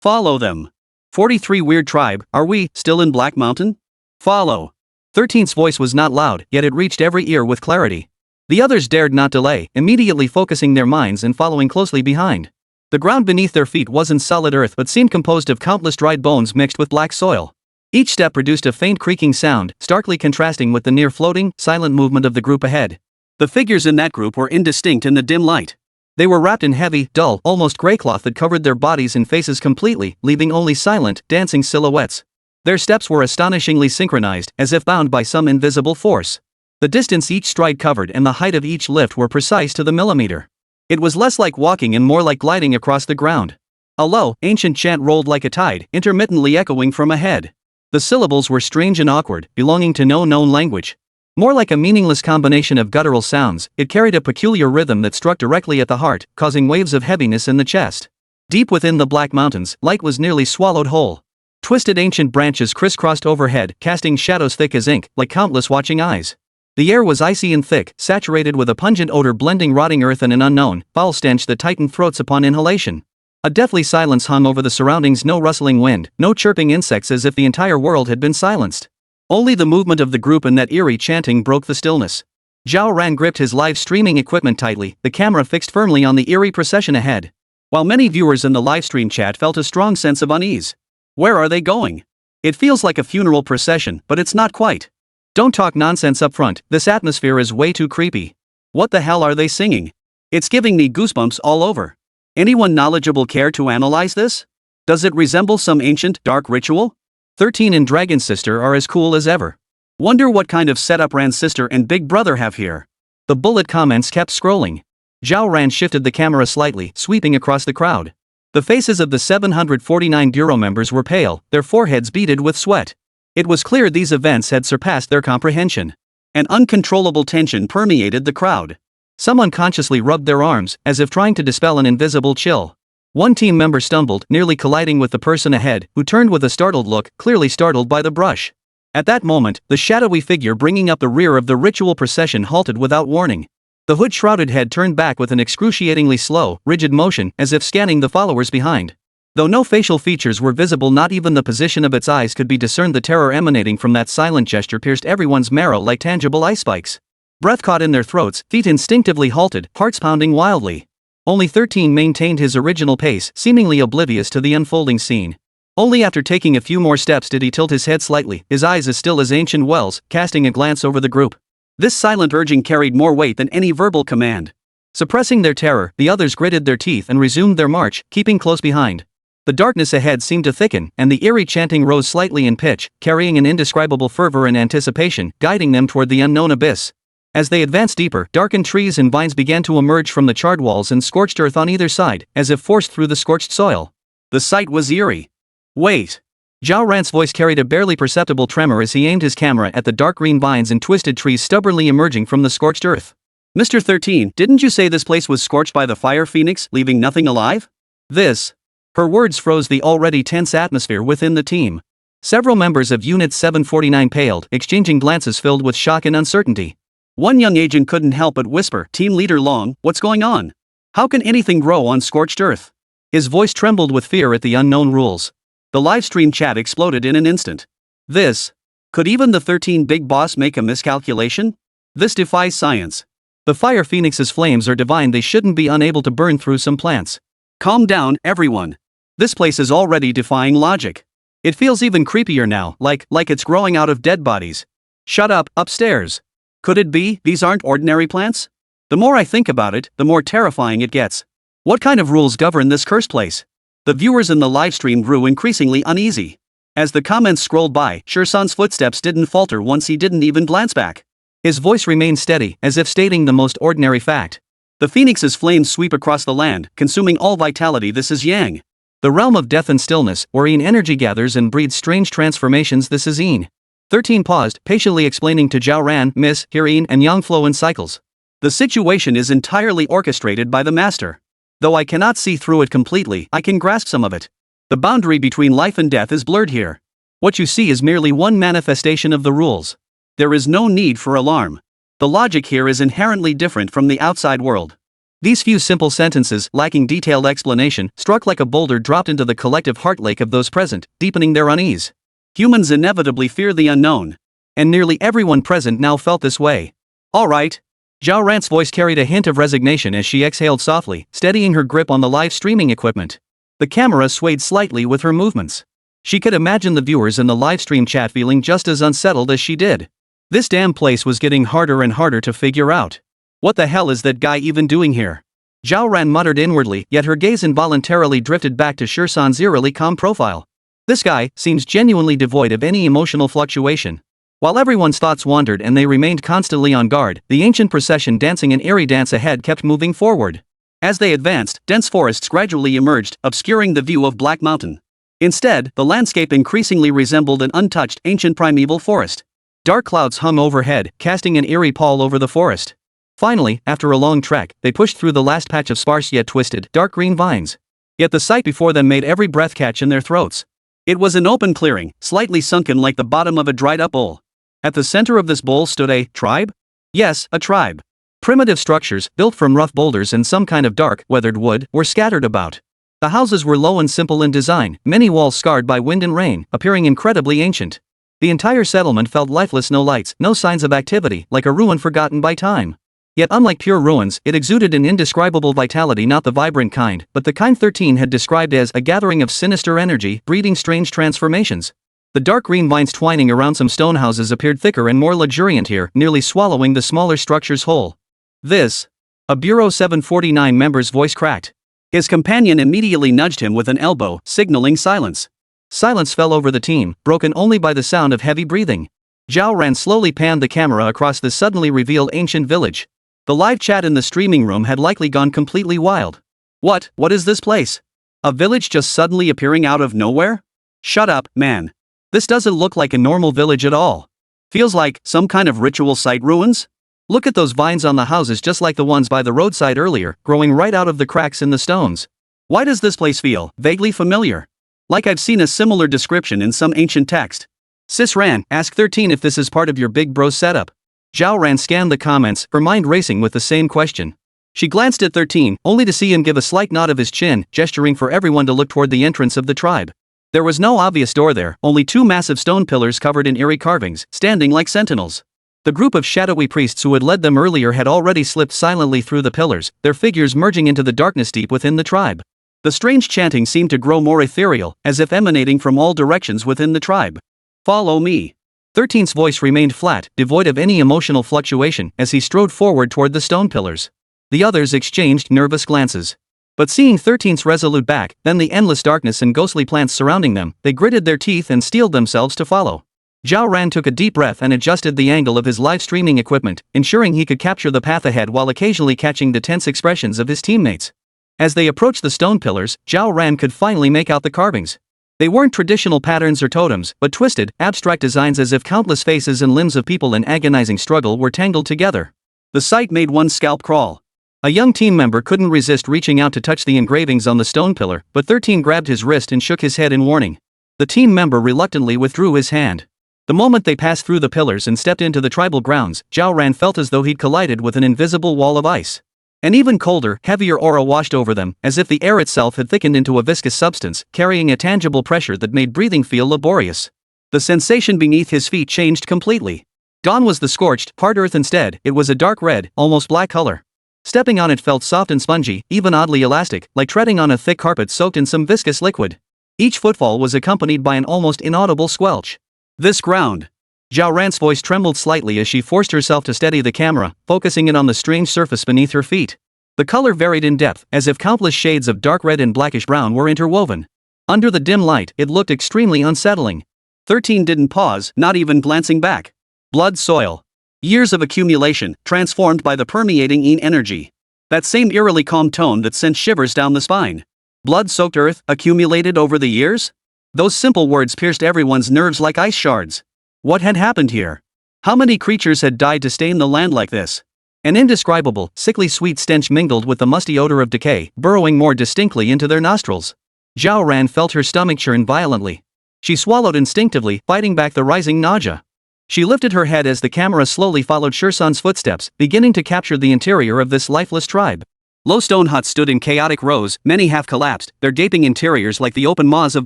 Follow them. 43 Weird Tribe, are we still in Black Mountain? Follow. 13's voice was not loud, yet it reached every ear with clarity. The others dared not delay, immediately focusing their minds and following closely behind. The ground beneath their feet wasn't solid earth but seemed composed of countless dried bones mixed with black soil. Each step produced a faint creaking sound, starkly contrasting with the near-floating, silent movement of the group ahead. The figures in that group were indistinct in the dim light. They were wrapped in heavy, dull, almost gray cloth that covered their bodies and faces completely, leaving only silent, dancing silhouettes. Their steps were astonishingly synchronized, as if bound by some invisible force. The distance each stride covered and the height of each lift were precise to the millimeter. It was less like walking and more like gliding across the ground. A low, ancient chant rolled like a tide, intermittently echoing from ahead. The syllables were strange and awkward, belonging to no known language. More like a meaningless combination of guttural sounds, it carried a peculiar rhythm that struck directly at the heart, causing waves of heaviness in the chest. Deep within the Black Mountains, light was nearly swallowed whole. Twisted ancient branches crisscrossed overhead, casting shadows thick as ink, like countless watching eyes. The air was icy and thick, saturated with a pungent odor blending rotting earth and an unknown, foul stench that tightened throats upon inhalation. A deathly silence hung over the surroundings, no rustling wind, no chirping insects, as if the entire world had been silenced. Only the movement of the group and that eerie chanting broke the stillness. Zhao Ran gripped his live streaming equipment tightly, the camera fixed firmly on the eerie procession ahead. While many viewers in the livestream chat felt a strong sense of unease. Where are they going? It feels like a funeral procession, but it's not quite. Don't talk nonsense up front, this atmosphere is way too creepy. What the hell are they singing? It's giving me goosebumps all over. Anyone knowledgeable care to analyze this? Does it resemble some ancient, dark ritual? 13 and Dragon's sister are as cool as ever. Wonder what kind of setup Ran's sister and big brother have here. The bullet comments kept scrolling. Zhao Ran shifted the camera slightly, sweeping across the crowd. The faces of the 749 Bureau members were pale, their foreheads beaded with sweat. It was clear these events had surpassed their comprehension. An uncontrollable tension permeated the crowd. Some unconsciously rubbed their arms, as if trying to dispel an invisible chill. One team member stumbled, nearly colliding with the person ahead, who turned with a startled look, clearly startled by the brush. At that moment, the shadowy figure bringing up the rear of the ritual procession halted without warning. The hood-shrouded head turned back with an excruciatingly slow, rigid motion, as if scanning the followers behind. Though no facial features were visible, not even the position of its eyes could be discerned. The terror emanating from that silent gesture pierced everyone's marrow like tangible ice spikes. Breath caught in their throats, feet instinctively halted, hearts pounding wildly. Only 13 maintained his original pace, seemingly oblivious to the unfolding scene. Only after taking a few more steps did he tilt his head slightly, his eyes as still as ancient wells, casting a glance over the group. This silent urging carried more weight than any verbal command. Suppressing their terror, the others gritted their teeth and resumed their march, keeping close behind. The darkness ahead seemed to thicken, and the eerie chanting rose slightly in pitch, carrying an indescribable fervor and anticipation, guiding them toward the unknown abyss. As they advanced deeper, darkened trees and vines began to emerge from the charred walls and scorched earth on either side, as if forced through the scorched soil. The sight was eerie. Wait. Zhao Ran's voice carried a barely perceptible tremor as he aimed his camera at the dark green vines and twisted trees stubbornly emerging from the scorched earth. Mr. 13, didn't you say this place was scorched by the fire phoenix, leaving nothing alive? This. Her words froze the already tense atmosphere within the team. Several members of Unit 749 paled, exchanging glances filled with shock and uncertainty. One young agent couldn't help but whisper, "Team Leader Long, what's going on? How can anything grow on scorched earth?" His voice trembled with fear at the unknown rules. The livestream chat exploded in an instant. This. Could even the 13 Big Boss make a miscalculation? This defies science. The fire phoenix's flames are divine, they shouldn't be unable to burn through some plants. Calm down, everyone. This place is already defying logic. It feels even creepier now, like it's growing out of dead bodies. Shut up, upstairs. Could it be these aren't ordinary plants? The more I think about it, the more terrifying it gets. What kind of rules govern this cursed place? The viewers in the livestream grew increasingly uneasy. As the comments scrolled by, Shirsan's footsteps didn't falter once he didn't even glance back. His voice remained steady, as if stating the most ordinary fact. The phoenix's flames sweep across the land, consuming all vitality. This is Yang. The realm of death and stillness, wherein energy gathers and breeds strange transformations. This is Yin. 13 paused, patiently explaining to Zhao Ran, Miss, Yin and Yang flow in cycles. The situation is entirely orchestrated by the master. Though I cannot see through it completely, I can grasp some of it. The boundary between life and death is blurred here. What you see is merely one manifestation of the rules. There is no need for alarm. The logic here is inherently different from the outside world. These few simple sentences, lacking detailed explanation, struck like a boulder dropped into the collective heart lake of those present, deepening their unease. Humans inevitably fear the unknown. And nearly everyone present now felt this way. All right. Zhao Ran's voice carried a hint of resignation as she exhaled softly, steadying her grip on the live streaming equipment. The camera swayed slightly with her movements. She could imagine the viewers in the livestream chat feeling just as unsettled as she did. This damn place was getting harder and harder to figure out. What the hell is that guy even doing here? Zhao Ran muttered inwardly, yet her gaze involuntarily drifted back to Shirsan's eerily calm profile. This guy seems genuinely devoid of any emotional fluctuation. While everyone's thoughts wandered and they remained constantly on guard, the ancient procession dancing an eerie dance ahead kept moving forward. As they advanced, dense forests gradually emerged, obscuring the view of Black Mountain. Instead, the landscape increasingly resembled an untouched, ancient primeval forest. Dark clouds hung overhead, casting an eerie pall over the forest. Finally, after a long trek, they pushed through the last patch of sparse yet twisted, dark green vines. Yet the sight before them made every breath catch in their throats. It was an open clearing, slightly sunken like the bottom of a dried-up bowl. At the center of this bowl stood a tribe? Yes, a tribe. Primitive structures, built from rough boulders and some kind of dark, weathered wood, were scattered about. The houses were low and simple in design, many walls scarred by wind and rain, appearing incredibly ancient. The entire settlement felt lifeless, no lights, no signs of activity, like a ruin forgotten by time. Yet unlike pure ruins, it exuded an indescribable vitality, not the vibrant kind, but the kind 13 had described as a gathering of sinister energy, breeding strange transformations. The dark green vines twining around some stone houses appeared thicker and more luxuriant here, nearly swallowing the smaller structures whole. This? A Bureau 749 member's voice cracked. His companion immediately nudged him with an elbow, signaling silence. Silence fell over the team, broken only by the sound of heavy breathing. Zhao Ran slowly panned the camera across the suddenly revealed ancient village. The live chat in the streaming room had likely gone completely wild. What is this place? A village just suddenly appearing out of nowhere? Shut up, man. This doesn't look like a normal village at all. Feels like some kind of ritual site ruins? Look at those vines on the houses, just like the ones by the roadside earlier, growing right out of the cracks in the stones. Why does this place feel vaguely familiar? Like I've seen a similar description in some ancient text. Sis Ran, ask 13 if this is part of your big bro setup. Zhao Ran scanned the comments, her mind racing with the same question. She glanced at 13, only to see him give a slight nod of his chin, gesturing for everyone to look toward the entrance of the tribe. There was no obvious door there, only two massive stone pillars covered in eerie carvings, standing like sentinels. The group of shadowy priests who had led them earlier had already slipped silently through the pillars, their figures merging into the darkness deep within the tribe. The strange chanting seemed to grow more ethereal, as if emanating from all directions within the tribe. Follow me. 13's voice remained flat, devoid of any emotional fluctuation, as he strode forward toward the stone pillars. The others exchanged nervous glances. But seeing 13's resolute back, then the endless darkness and ghostly plants surrounding them, they gritted their teeth and steeled themselves to follow. Zhao Ran took a deep breath and adjusted the angle of his live streaming equipment, ensuring he could capture the path ahead while occasionally catching the tense expressions of his teammates. As they approached the stone pillars, Zhao Ran could finally make out the carvings. They weren't traditional patterns or totems, but twisted, abstract designs, as if countless faces and limbs of people in agonizing struggle were tangled together. The sight made one's scalp crawl. A young team member couldn't resist reaching out to touch the engravings on the stone pillar, but 13 grabbed his wrist and shook his head in warning. The team member reluctantly withdrew his hand. The moment they passed through the pillars and stepped into the tribal grounds, Zhao Ran felt as though he'd collided with an invisible wall of ice. An even colder, heavier aura washed over them, as if the air itself had thickened into a viscous substance, carrying a tangible pressure that made breathing feel laborious. The sensation beneath his feet changed completely. Gone was the scorched, hard earth. Instead, it was a dark red, almost black color. Stepping on it felt soft and spongy, even oddly elastic, like treading on a thick carpet soaked in some viscous liquid. Each footfall was accompanied by an almost inaudible squelch. This ground. Zhao Ran's voice trembled slightly as she forced herself to steady the camera, focusing it on the strange surface beneath her feet. The color varied in depth, as if countless shades of dark red and blackish brown were interwoven. Under the dim light, it looked extremely unsettling. 13 didn't pause, not even glancing back. Blood soil. Years of accumulation, transformed by the permeating yin energy. That same eerily calm tone that sent shivers down the spine. Blood-soaked earth, accumulated over the years? Those simple words pierced everyone's nerves like ice shards. What had happened here? How many creatures had died to stain the land like this? An indescribable, sickly sweet stench mingled with the musty odor of decay, burrowing more distinctly into their nostrils. Zhao Ran felt her stomach churn violently. She swallowed instinctively, fighting back the rising nausea. She lifted her head as the camera slowly followed Shursan's footsteps, beginning to capture the interior of this lifeless tribe. Low stone huts stood in chaotic rows, many half collapsed, their gaping interiors like the open maws of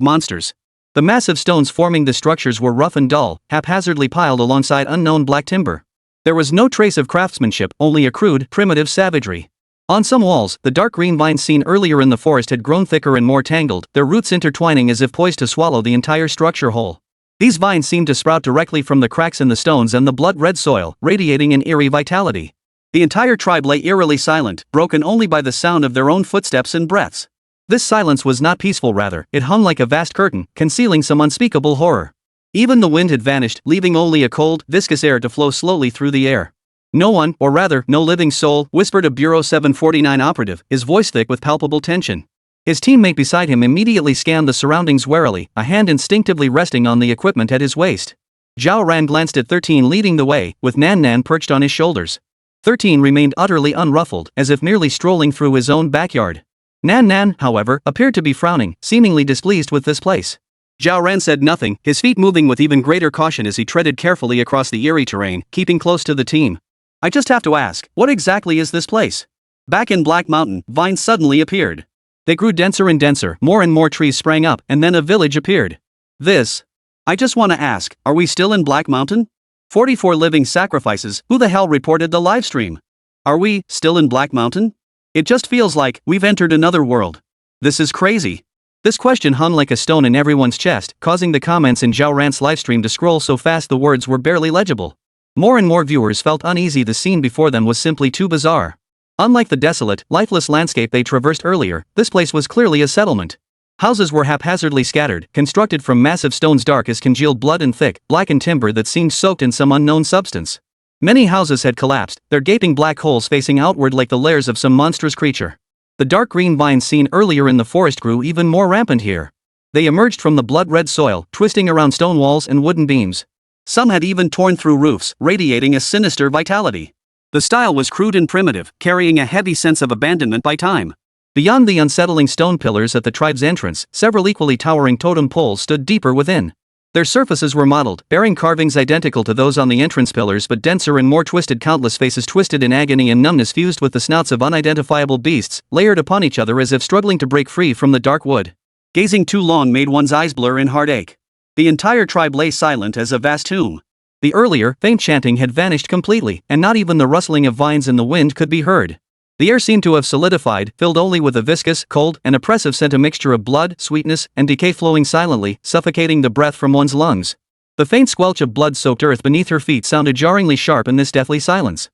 monsters. The massive stones forming the structures were rough and dull, haphazardly piled alongside unknown black timber. There was no trace of craftsmanship, only a crude, primitive savagery. On some walls, the dark green vines seen earlier in the forest had grown thicker and more tangled, their roots intertwining as if poised to swallow the entire structure whole. These vines seemed to sprout directly from the cracks in the stones and the blood-red soil, radiating an eerie vitality. The entire tribe lay eerily silent, broken only by the sound of their own footsteps and breaths. This silence was not peaceful, rather, it hung like a vast curtain, concealing some unspeakable horror. Even the wind had vanished, leaving only a cold, viscous air to flow slowly through the air. No one, or rather, no living soul, whispered a Bureau 749 operative, his voice thick with palpable tension. His teammate beside him immediately scanned the surroundings warily, a hand instinctively resting on the equipment at his waist. Zhao Ran glanced at 13 leading the way, with Nan Nan perched on his shoulders. 13 remained utterly unruffled, as if merely strolling through his own backyard. Nan Nan, however, appeared to be frowning, seemingly displeased with this place. Zhao Ran said nothing, his feet moving with even greater caution as he treaded carefully across the eerie terrain, keeping close to the team. I just have to ask, what exactly is this place? Back in Black Mountain, vines suddenly appeared. They grew denser and denser, more and more trees sprang up, and then a village appeared. This I just wanna ask, are we still in Black Mountain? 44 living sacrifices, who the hell reported the livestream? Are we still in Black Mountain? It just feels like we've entered another world. This is crazy. This question hung like a stone in everyone's chest, causing the comments in Zhao Ran's livestream to scroll so fast the words were barely legible. More and more viewers felt uneasy. The scene before them was simply too bizarre. Unlike the desolate, lifeless landscape they traversed earlier, this place was clearly a settlement. Houses were haphazardly scattered, constructed from massive stones dark as congealed blood and thick, blackened timber that seemed soaked in some unknown substance. Many houses had collapsed, their gaping black holes facing outward like the lairs of some monstrous creature. The dark green vines seen earlier in the forest grew even more rampant here. They emerged from the blood-red soil, twisting around stone walls and wooden beams. Some had even torn through roofs, radiating a sinister vitality. The style was crude and primitive, carrying a heavy sense of abandonment by time. Beyond the unsettling stone pillars at the tribe's entrance, several equally towering totem poles stood deeper within. Their surfaces were mottled, bearing carvings identical to those on the entrance pillars but denser and more twisted. Countless faces twisted in agony and numbness fused with the snouts of unidentifiable beasts, layered upon each other as if struggling to break free from the dark wood. Gazing too long made one's eyes blur in heartache. The entire tribe lay silent as a vast tomb. The earlier, faint chanting had vanished completely, and not even the rustling of vines in the wind could be heard. The air seemed to have solidified, filled only with a viscous, cold, and oppressive scent, a mixture of blood, sweetness, and decay flowing silently, suffocating the breath from one's lungs. The faint squelch of blood-soaked earth beneath her feet sounded jarringly sharp in this deathly silence.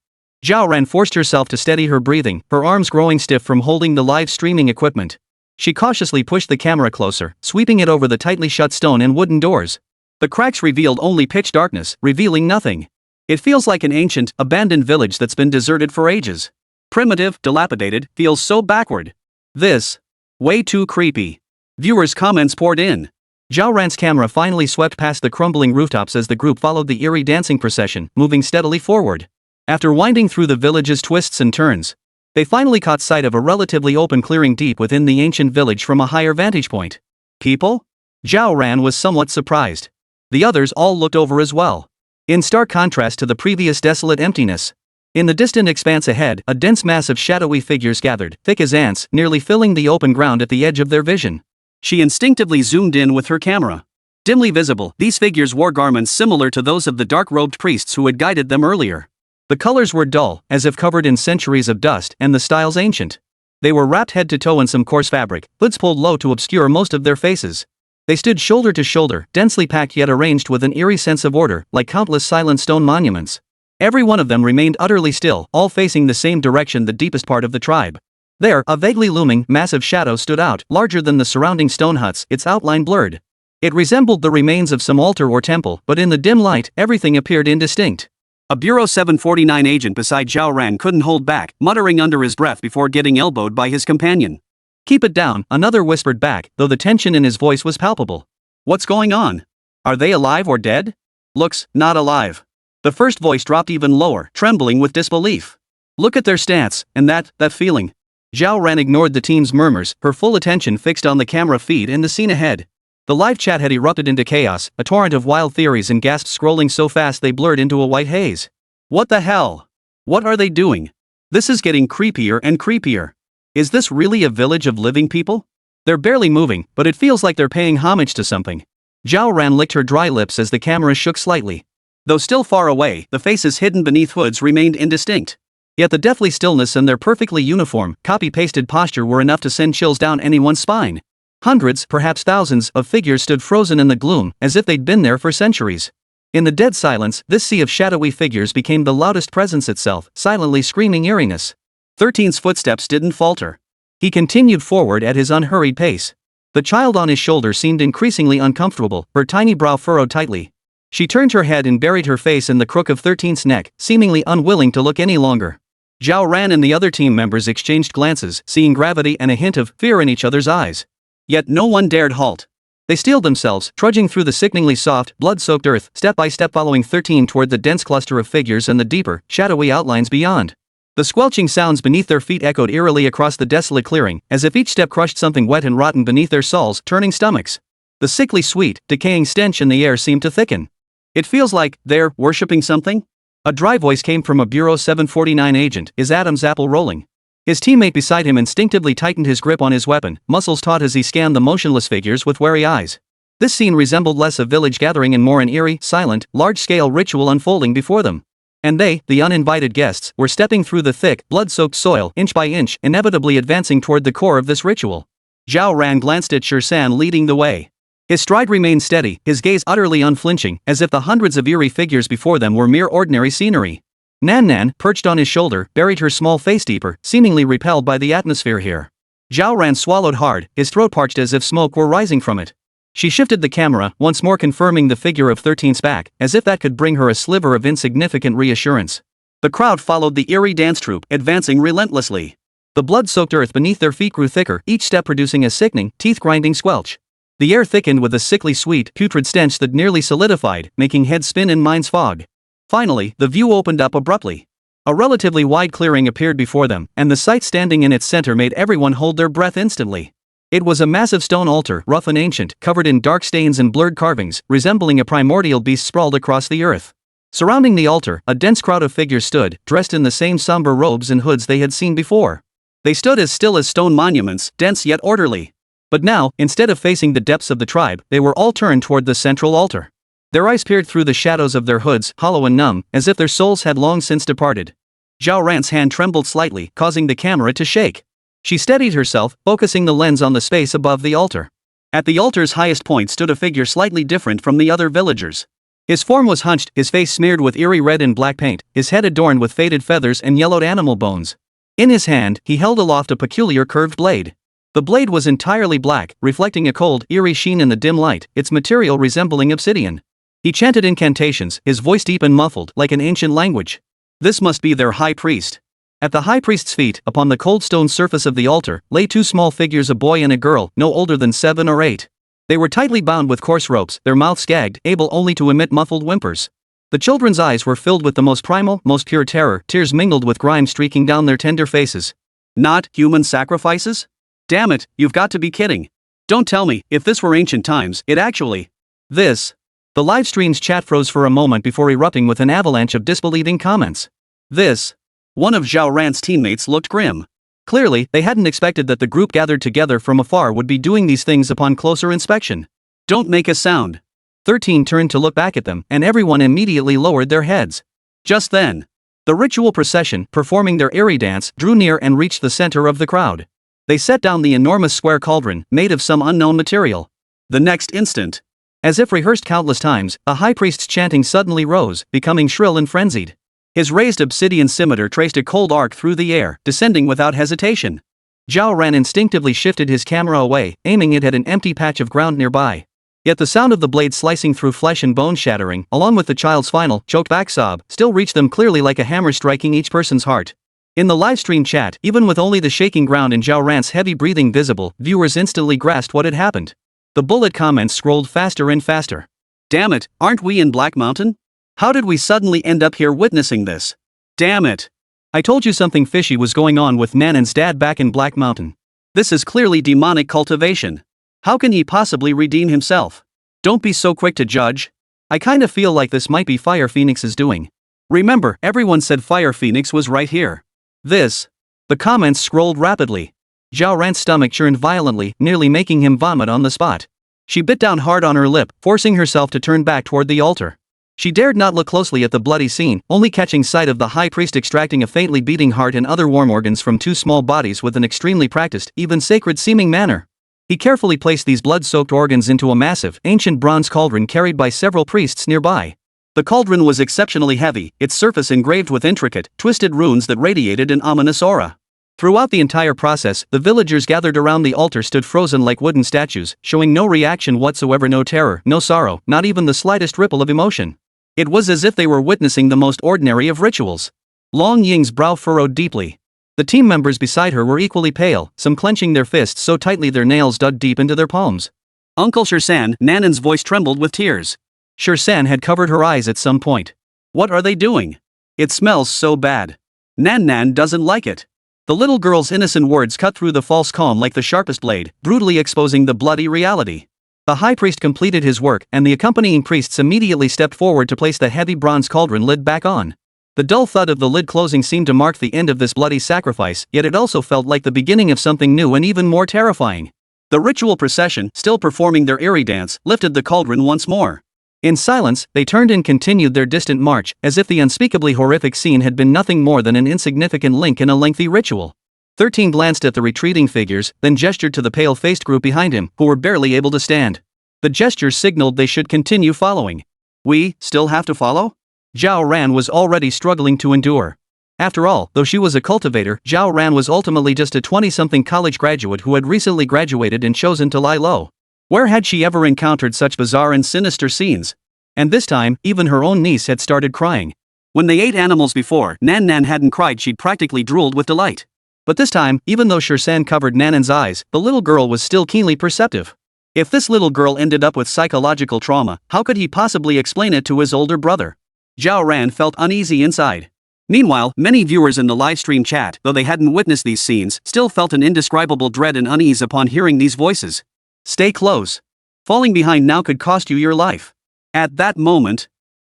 Zhao Ran forced herself to steady her breathing, her arms growing stiff from holding the live streaming equipment. She cautiously pushed the camera closer, sweeping it over the tightly shut stone and wooden doors. The cracks revealed only pitch darkness, revealing nothing. It feels like an ancient, abandoned village that's been deserted for ages. Primitive, dilapidated, feels so backward. This. Way too creepy. Viewers' comments poured in. Zhao Ran's camera finally swept past the crumbling rooftops as the group followed the eerie dancing procession, moving steadily forward. After winding through the village's twists and turns, they finally caught sight of a relatively open clearing deep within the ancient village from a higher vantage point. People? Zhao Ran was somewhat surprised. The others all looked over as well. In stark contrast to the previous desolate emptiness. In the distant expanse ahead, a dense mass of shadowy figures gathered, thick as ants, nearly filling the open ground at the edge of their vision. She instinctively zoomed in with her camera. Dimly visible, these figures wore garments similar to those of the dark-robed priests who had guided them earlier. The colors were dull, as if covered in centuries of dust, and the styles ancient. They were wrapped head to toe in some coarse fabric, hoods pulled low to obscure most of their faces. They stood shoulder to shoulder, densely packed yet arranged with an eerie sense of order, like countless silent stone monuments. Every one of them remained utterly still, all facing the same direction, the deepest part of the tribe. There, a vaguely looming, massive shadow stood out, larger than the surrounding stone huts, its outline blurred. It resembled the remains of some altar or temple, but in the dim light, everything appeared indistinct. A Bureau 749 agent beside Zhao Ran couldn't hold back, muttering under his breath before getting elbowed by his companion. "Keep it down," another whispered back, though the tension in his voice was palpable. "What's going on? Are they alive or dead?" "Looks not alive." The first voice dropped even lower, trembling with disbelief. "Look at their stance, and that feeling." Zhao Ran ignored the team's murmurs, her full attention fixed on the camera feed and the scene ahead. The live chat had erupted into chaos, a torrent of wild theories and gasps scrolling so fast they blurred into a white haze. "What the hell? What are they doing? This is getting creepier and creepier. Is this really a village of living people? They're barely moving, but it feels like they're paying homage to something." Zhao Ran licked her dry lips as the camera shook slightly. Though still far away, the faces hidden beneath hoods remained indistinct. Yet the deathly stillness and their perfectly uniform, copy-pasted posture were enough to send chills down anyone's spine. Hundreds, perhaps thousands, of figures stood frozen in the gloom, as if they'd been there for centuries. In the dead silence, this sea of shadowy figures became the loudest presence itself, silently screaming eeriness. 13's footsteps didn't falter. He continued forward at his unhurried pace. The child on his shoulder seemed increasingly uncomfortable, her tiny brow furrowed tightly. She turned her head and buried her face in the crook of 13's neck, seemingly unwilling to look any longer. Zhao Ran and the other team members exchanged glances, seeing gravity and a hint of fear in each other's eyes. Yet no one dared halt. They steeled themselves, trudging through the sickeningly soft, blood-soaked earth, step by step following 13 toward the dense cluster of figures and the deeper, shadowy outlines beyond. The squelching sounds beneath their feet echoed eerily across the desolate clearing, as if each step crushed something wet and rotten beneath their soles, turning stomachs. The sickly sweet, decaying stench in the air seemed to thicken. "It feels like they're worshipping something?" A dry voice came from a Bureau 749 agent, his Adam's apple rolling. His teammate beside him instinctively tightened his grip on his weapon, muscles taut as he scanned the motionless figures with wary eyes. This scene resembled less a village gathering and more an eerie, silent, large-scale ritual unfolding before them. And they, the uninvited guests, were stepping through the thick, blood-soaked soil, inch by inch, inevitably advancing toward the core of this ritual. Zhao Ran glanced at Shirsan leading the way. His stride remained steady, his gaze utterly unflinching, as if the hundreds of eerie figures before them were mere ordinary scenery. Nan Nan, perched on his shoulder, buried her small face deeper, seemingly repelled by the atmosphere here. Zhao Ran swallowed hard, his throat parched as if smoke were rising from it. She shifted the camera, once more confirming the figure of 13's back, as if that could bring her a sliver of insignificant reassurance. The crowd followed the eerie dance troupe, advancing relentlessly. The blood-soaked earth beneath their feet grew thicker, each step producing a sickening, teeth-grinding squelch. The air thickened with a sickly sweet, putrid stench that nearly solidified, making heads spin in mind's fog. Finally, the view opened up abruptly. A relatively wide clearing appeared before them, and the sight standing in its center made everyone hold their breath instantly. It was a massive stone altar, rough and ancient, covered in dark stains and blurred carvings, resembling a primordial beast sprawled across the earth. Surrounding the altar, a dense crowd of figures stood, dressed in the same somber robes and hoods they had seen before. They stood as still as stone monuments, dense yet orderly. But now, instead of facing the depths of the tribe, they were all turned toward the central altar. Their eyes peered through the shadows of their hoods, hollow and numb, as if their souls had long since departed. Zhao Ran's hand trembled slightly, causing the camera to shake. She steadied herself, focusing the lens on the space above the altar. At the altar's highest point stood a figure slightly different from the other villagers. His form was hunched, his face smeared with eerie red and black paint, his head adorned with faded feathers and yellowed animal bones. In his hand, he held aloft a peculiar curved blade. The blade was entirely black, reflecting a cold, eerie sheen in the dim light, its material resembling obsidian. He chanted incantations, his voice deep and muffled, like an ancient language. This must be their high priest. At the high priest's feet, upon the cold stone surface of the altar, lay two small figures, a boy and a girl, no older than 7 or 8. They were tightly bound with coarse ropes, their mouths gagged, able only to emit muffled whimpers. The children's eyes were filled with the most primal, most pure terror, tears mingled with grime streaking down their tender faces. Not human sacrifices? Damn it, you've got to be kidding. Don't tell me, if this were ancient times, it actually... This... The livestream's chat froze for a moment before erupting with an avalanche of disbelieving comments. This... One of Zhao Ran's teammates looked grim. Clearly, they hadn't expected that the group gathered together from afar would be doing these things upon closer inspection. Don't make a sound. 13 turned to look back at them, and everyone immediately lowered their heads. Just then, the ritual procession, performing their eerie dance, drew near and reached the center of the crowd. They set down the enormous square cauldron, made of some unknown material. The next instant, as if rehearsed countless times, a high priest's chanting suddenly rose, becoming shrill and frenzied. His raised obsidian scimitar traced a cold arc through the air, descending without hesitation. Zhao Ran instinctively shifted his camera away, aiming it at an empty patch of ground nearby. Yet the sound of the blade slicing through flesh and bone shattering, along with the child's final, choked-back sob, still reached them clearly like a hammer striking each person's heart. In the livestream chat, even with only the shaking ground and Zhao Ran's heavy breathing visible, viewers instantly grasped what had happened. The bullet comments scrolled faster and faster. Damn it, aren't we in Black Mountain? How did we suddenly end up here witnessing this? Damn it. I told you something fishy was going on with Nanan's dad back in Black Mountain. This is clearly demonic cultivation. How can he possibly redeem himself? Don't be so quick to judge. I kinda feel like this might be Fire Phoenix's doing. Remember, everyone said Fire Phoenix was right here. This. The comments scrolled rapidly. Zhao Ran's stomach churned violently, nearly making him vomit on the spot. She bit down hard on her lip, forcing herself to turn back toward the altar. She dared not look closely at the bloody scene, only catching sight of the high priest extracting a faintly beating heart and other warm organs from two small bodies with an extremely practiced, even sacred-seeming manner. He carefully placed these blood-soaked organs into a massive, ancient bronze cauldron carried by several priests nearby. The cauldron was exceptionally heavy, its surface engraved with intricate, twisted runes that radiated an ominous aura. Throughout the entire process, the villagers gathered around the altar stood frozen like wooden statues, showing no reaction whatsoever, no terror, no sorrow, not even the slightest ripple of emotion. It was as if they were witnessing the most ordinary of rituals. Long Ying's brow furrowed deeply. The team members beside her were equally pale, some clenching their fists so tightly their nails dug deep into their palms. Uncle Shirsan, Nanan's voice trembled with tears. Shirsan had covered her eyes at some point. What are they doing? It smells so bad. Nan doesn't like it. The little girl's innocent words cut through the false calm like the sharpest blade, brutally exposing the bloody reality. The high priest completed his work, and the accompanying priests immediately stepped forward to place the heavy bronze cauldron lid back on. The dull thud of the lid closing seemed to mark the end of this bloody sacrifice, yet it also felt like the beginning of something new and even more terrifying. The ritual procession, still performing their eerie dance, lifted the cauldron once more. In silence, they turned and continued their distant march, as if the unspeakably horrific scene had been nothing more than an insignificant link in a lengthy ritual. 13 glanced at the retreating figures, then gestured to the pale-faced group behind him, who were barely able to stand. The gesture signaled they should continue following. We still have to follow? Zhao Ran was already struggling to endure. After all, though she was a cultivator, Zhao Ran was ultimately just a 20-something college graduate who had recently graduated and chosen to lie low. Where had she ever encountered such bizarre and sinister scenes? And this time, even her own niece had started crying. When they ate animals before, Nan Nan hadn't cried, she'd practically drooled with delight. But this time, even though Shirsan covered Nanan's eyes, the little girl was still keenly perceptive. If this little girl ended up with psychological trauma, how could he possibly explain it to his older brother? Zhao Ran felt uneasy inside. Meanwhile, many viewers in the livestream chat, though they hadn't witnessed these scenes, still felt an indescribable dread and unease upon hearing these voices. Stay close. Falling behind now could cost you your life. At that moment,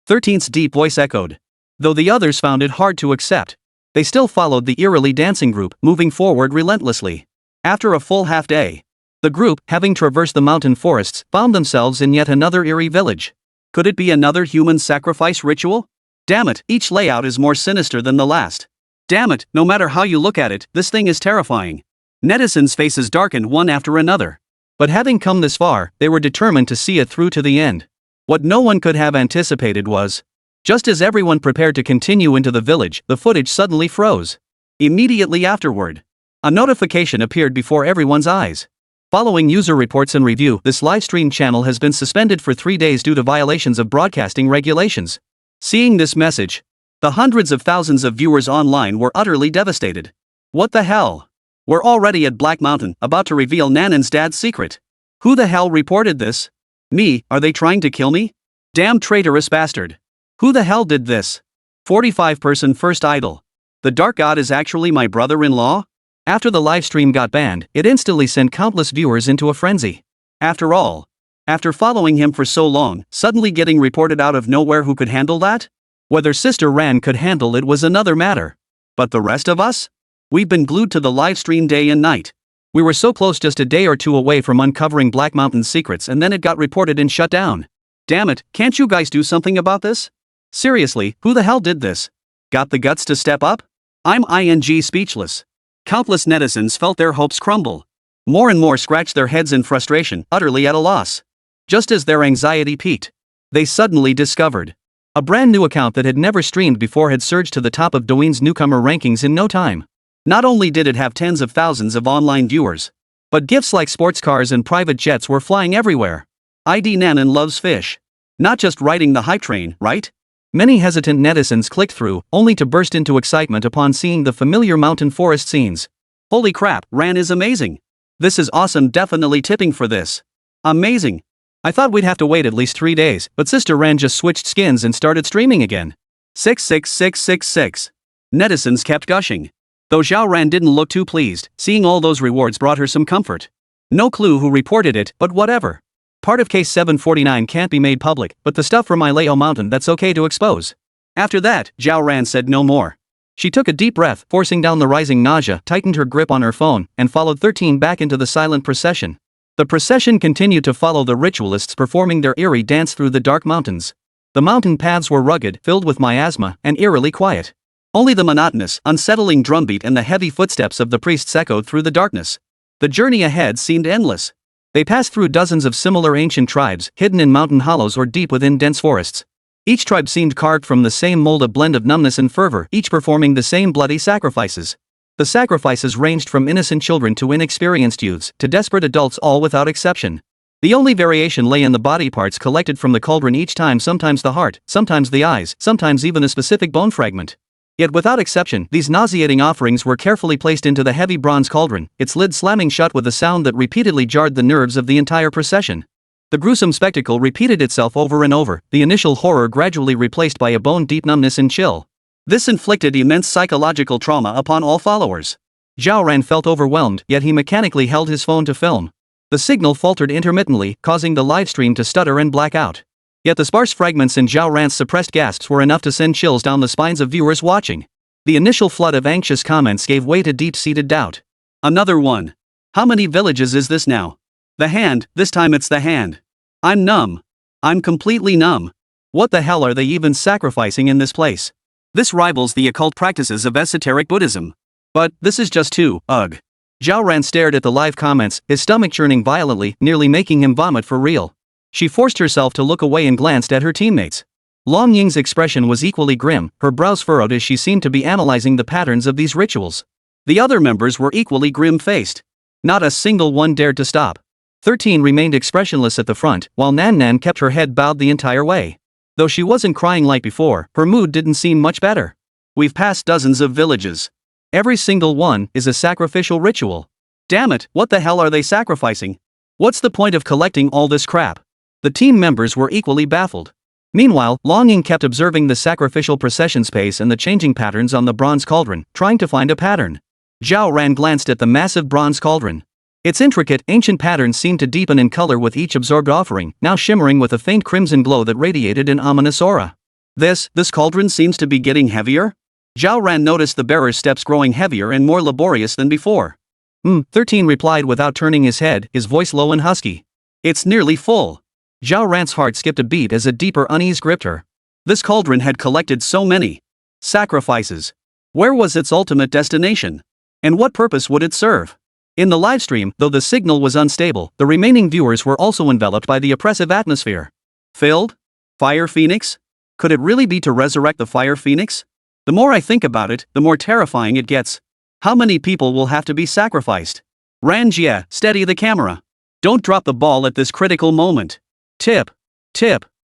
13th's deep voice echoed. Though the others found it hard to accept, they still followed the eerily dancing group, moving forward relentlessly. After a full half-day, the group, having traversed the mountain forests, found themselves in yet another eerie village. Could it be another human sacrifice ritual? Damn it, each layout is more sinister than the last. Damn it, no matter how you look at it, this thing is terrifying. Netizens' faces darkened one after another. But having come this far, they were determined to see it through to the end. What no one could have anticipated was, just as everyone prepared to continue into the village, the footage suddenly froze. Immediately afterward, a notification appeared before everyone's eyes. Following user reports and review, this livestream channel has been suspended for 3 days due to violations of broadcasting regulations. Seeing this message, the hundreds of thousands of viewers online were utterly devastated. What the hell? We're already at Black Mountain, about to reveal Nanan's dad's secret. Who the hell reported this? Me, are they trying to kill me? Damn traitorous bastard. Who the hell did this? 45-person first idol. The dark god is actually my brother-in-law? After the livestream got banned, it instantly sent countless viewers into a frenzy. After all, after following him for so long, suddenly getting reported out of nowhere, who could handle that? Whether Sister Ran could handle it was another matter. But the rest of us? We've been glued to the livestream day and night. We were so close, just a day or two away from uncovering Black Mountain's secrets, and then it got reported and shut down. Damn it, can't you guys do something about this? Seriously, who the hell did this? Got the guts to step up? I'm speechless. Countless netizens felt their hopes crumble. More and more scratched their heads in frustration, utterly at a loss. Just as their anxiety peaked, they suddenly discovered a brand new account that had never streamed before had surged to the top of Douyin's newcomer rankings in no time. Not only did it have tens of thousands of online viewers, but gifts like sports cars and private jets were flying everywhere. ID Nanan loves fish. Not just riding the hype train, right? Many hesitant netizens clicked through, only to burst into excitement upon seeing the familiar mountain forest scenes. Holy crap, Ran is amazing. This is awesome, definitely tipping for this. Amazing. I thought we'd have to wait at least 3 days, but Sister Ran just switched skins and started streaming again. 66666. Netizens kept gushing. Though Zhao Ran didn't look too pleased, seeing all those rewards brought her some comfort. No clue who reported it, but whatever. Part of case 749 can't be made public, but the stuff from Ileo Mountain, that's okay to expose. After that, Zhao Ran said no more. She took a deep breath, forcing down the rising nausea, tightened her grip on her phone, and followed 13 back into the silent procession. The procession continued to follow the ritualists performing their eerie dance through the dark mountains. The mountain paths were rugged, filled with miasma, and eerily quiet. Only the monotonous, unsettling drumbeat and the heavy footsteps of the priests echoed through the darkness. The journey ahead seemed endless. They passed through dozens of similar ancient tribes, hidden in mountain hollows or deep within dense forests. Each tribe seemed carved from the same mold, a blend of numbness and fervor, each performing the same bloody sacrifices. The sacrifices ranged from innocent children to inexperienced youths, to desperate adults, all without exception. The only variation lay in the body parts collected from the cauldron each time, sometimes the heart, sometimes the eyes, sometimes even a specific bone fragment. Yet without exception, these nauseating offerings were carefully placed into the heavy bronze cauldron, its lid slamming shut with a sound that repeatedly jarred the nerves of the entire procession. The gruesome spectacle repeated itself over and over, the initial horror gradually replaced by a bone-deep numbness and chill. This inflicted immense psychological trauma upon all followers. Zhao Ran felt overwhelmed, yet he mechanically held his phone to film. The signal faltered intermittently, causing the livestream to stutter and black out. Yet the sparse fragments in Zhao Ran's suppressed gasps were enough to send chills down the spines of viewers watching. The initial flood of anxious comments gave way to deep-seated doubt. Another one. How many villages is this now? The hand, this time it's the hand. I'm numb. I'm completely numb. What the hell are they even sacrificing in this place? This rivals the occult practices of esoteric Buddhism. But this is just too, ugh. Zhao Ran stared at the live comments, his stomach churning violently, nearly making him vomit for real. She forced herself to look away and glanced at her teammates. Long Ying's expression was equally grim, her brows furrowed as she seemed to be analyzing the patterns of these rituals. The other members were equally grim-faced. Not a single one dared to stop. 13 remained expressionless at the front, while Nan Nan kept her head bowed the entire way. Though she wasn't crying like before, her mood didn't seem much better. We've passed dozens of villages. Every single one is a sacrificial ritual. Damn it, what the hell are they sacrificing? What's the point of collecting all this crap? The team members were equally baffled. Meanwhile, Long Ying kept observing the sacrificial procession space and the changing patterns on the bronze cauldron, trying to find a pattern. Zhao Ran glanced at the massive bronze cauldron. Its intricate, ancient patterns seemed to deepen in color with each absorbed offering, now shimmering with a faint crimson glow that radiated an ominous aura. This cauldron seems to be getting heavier? Zhao Ran noticed the bearer's steps growing heavier and more laborious than before. 13 replied without turning his head, his voice low and husky. It's nearly full. Zhao Ran's heart skipped a beat as a deeper unease gripped her. This cauldron had collected so many sacrifices. Where was its ultimate destination? And what purpose would it serve? In the livestream, though the signal was unstable, the remaining viewers were also enveloped by the oppressive atmosphere. Filled? Fire Phoenix? Could it really be to resurrect the Fire Phoenix? The more I think about it, the more terrifying it gets. How many people will have to be sacrificed? Ran Jie, steady the camera. Don't drop the ball at this critical moment. Tip.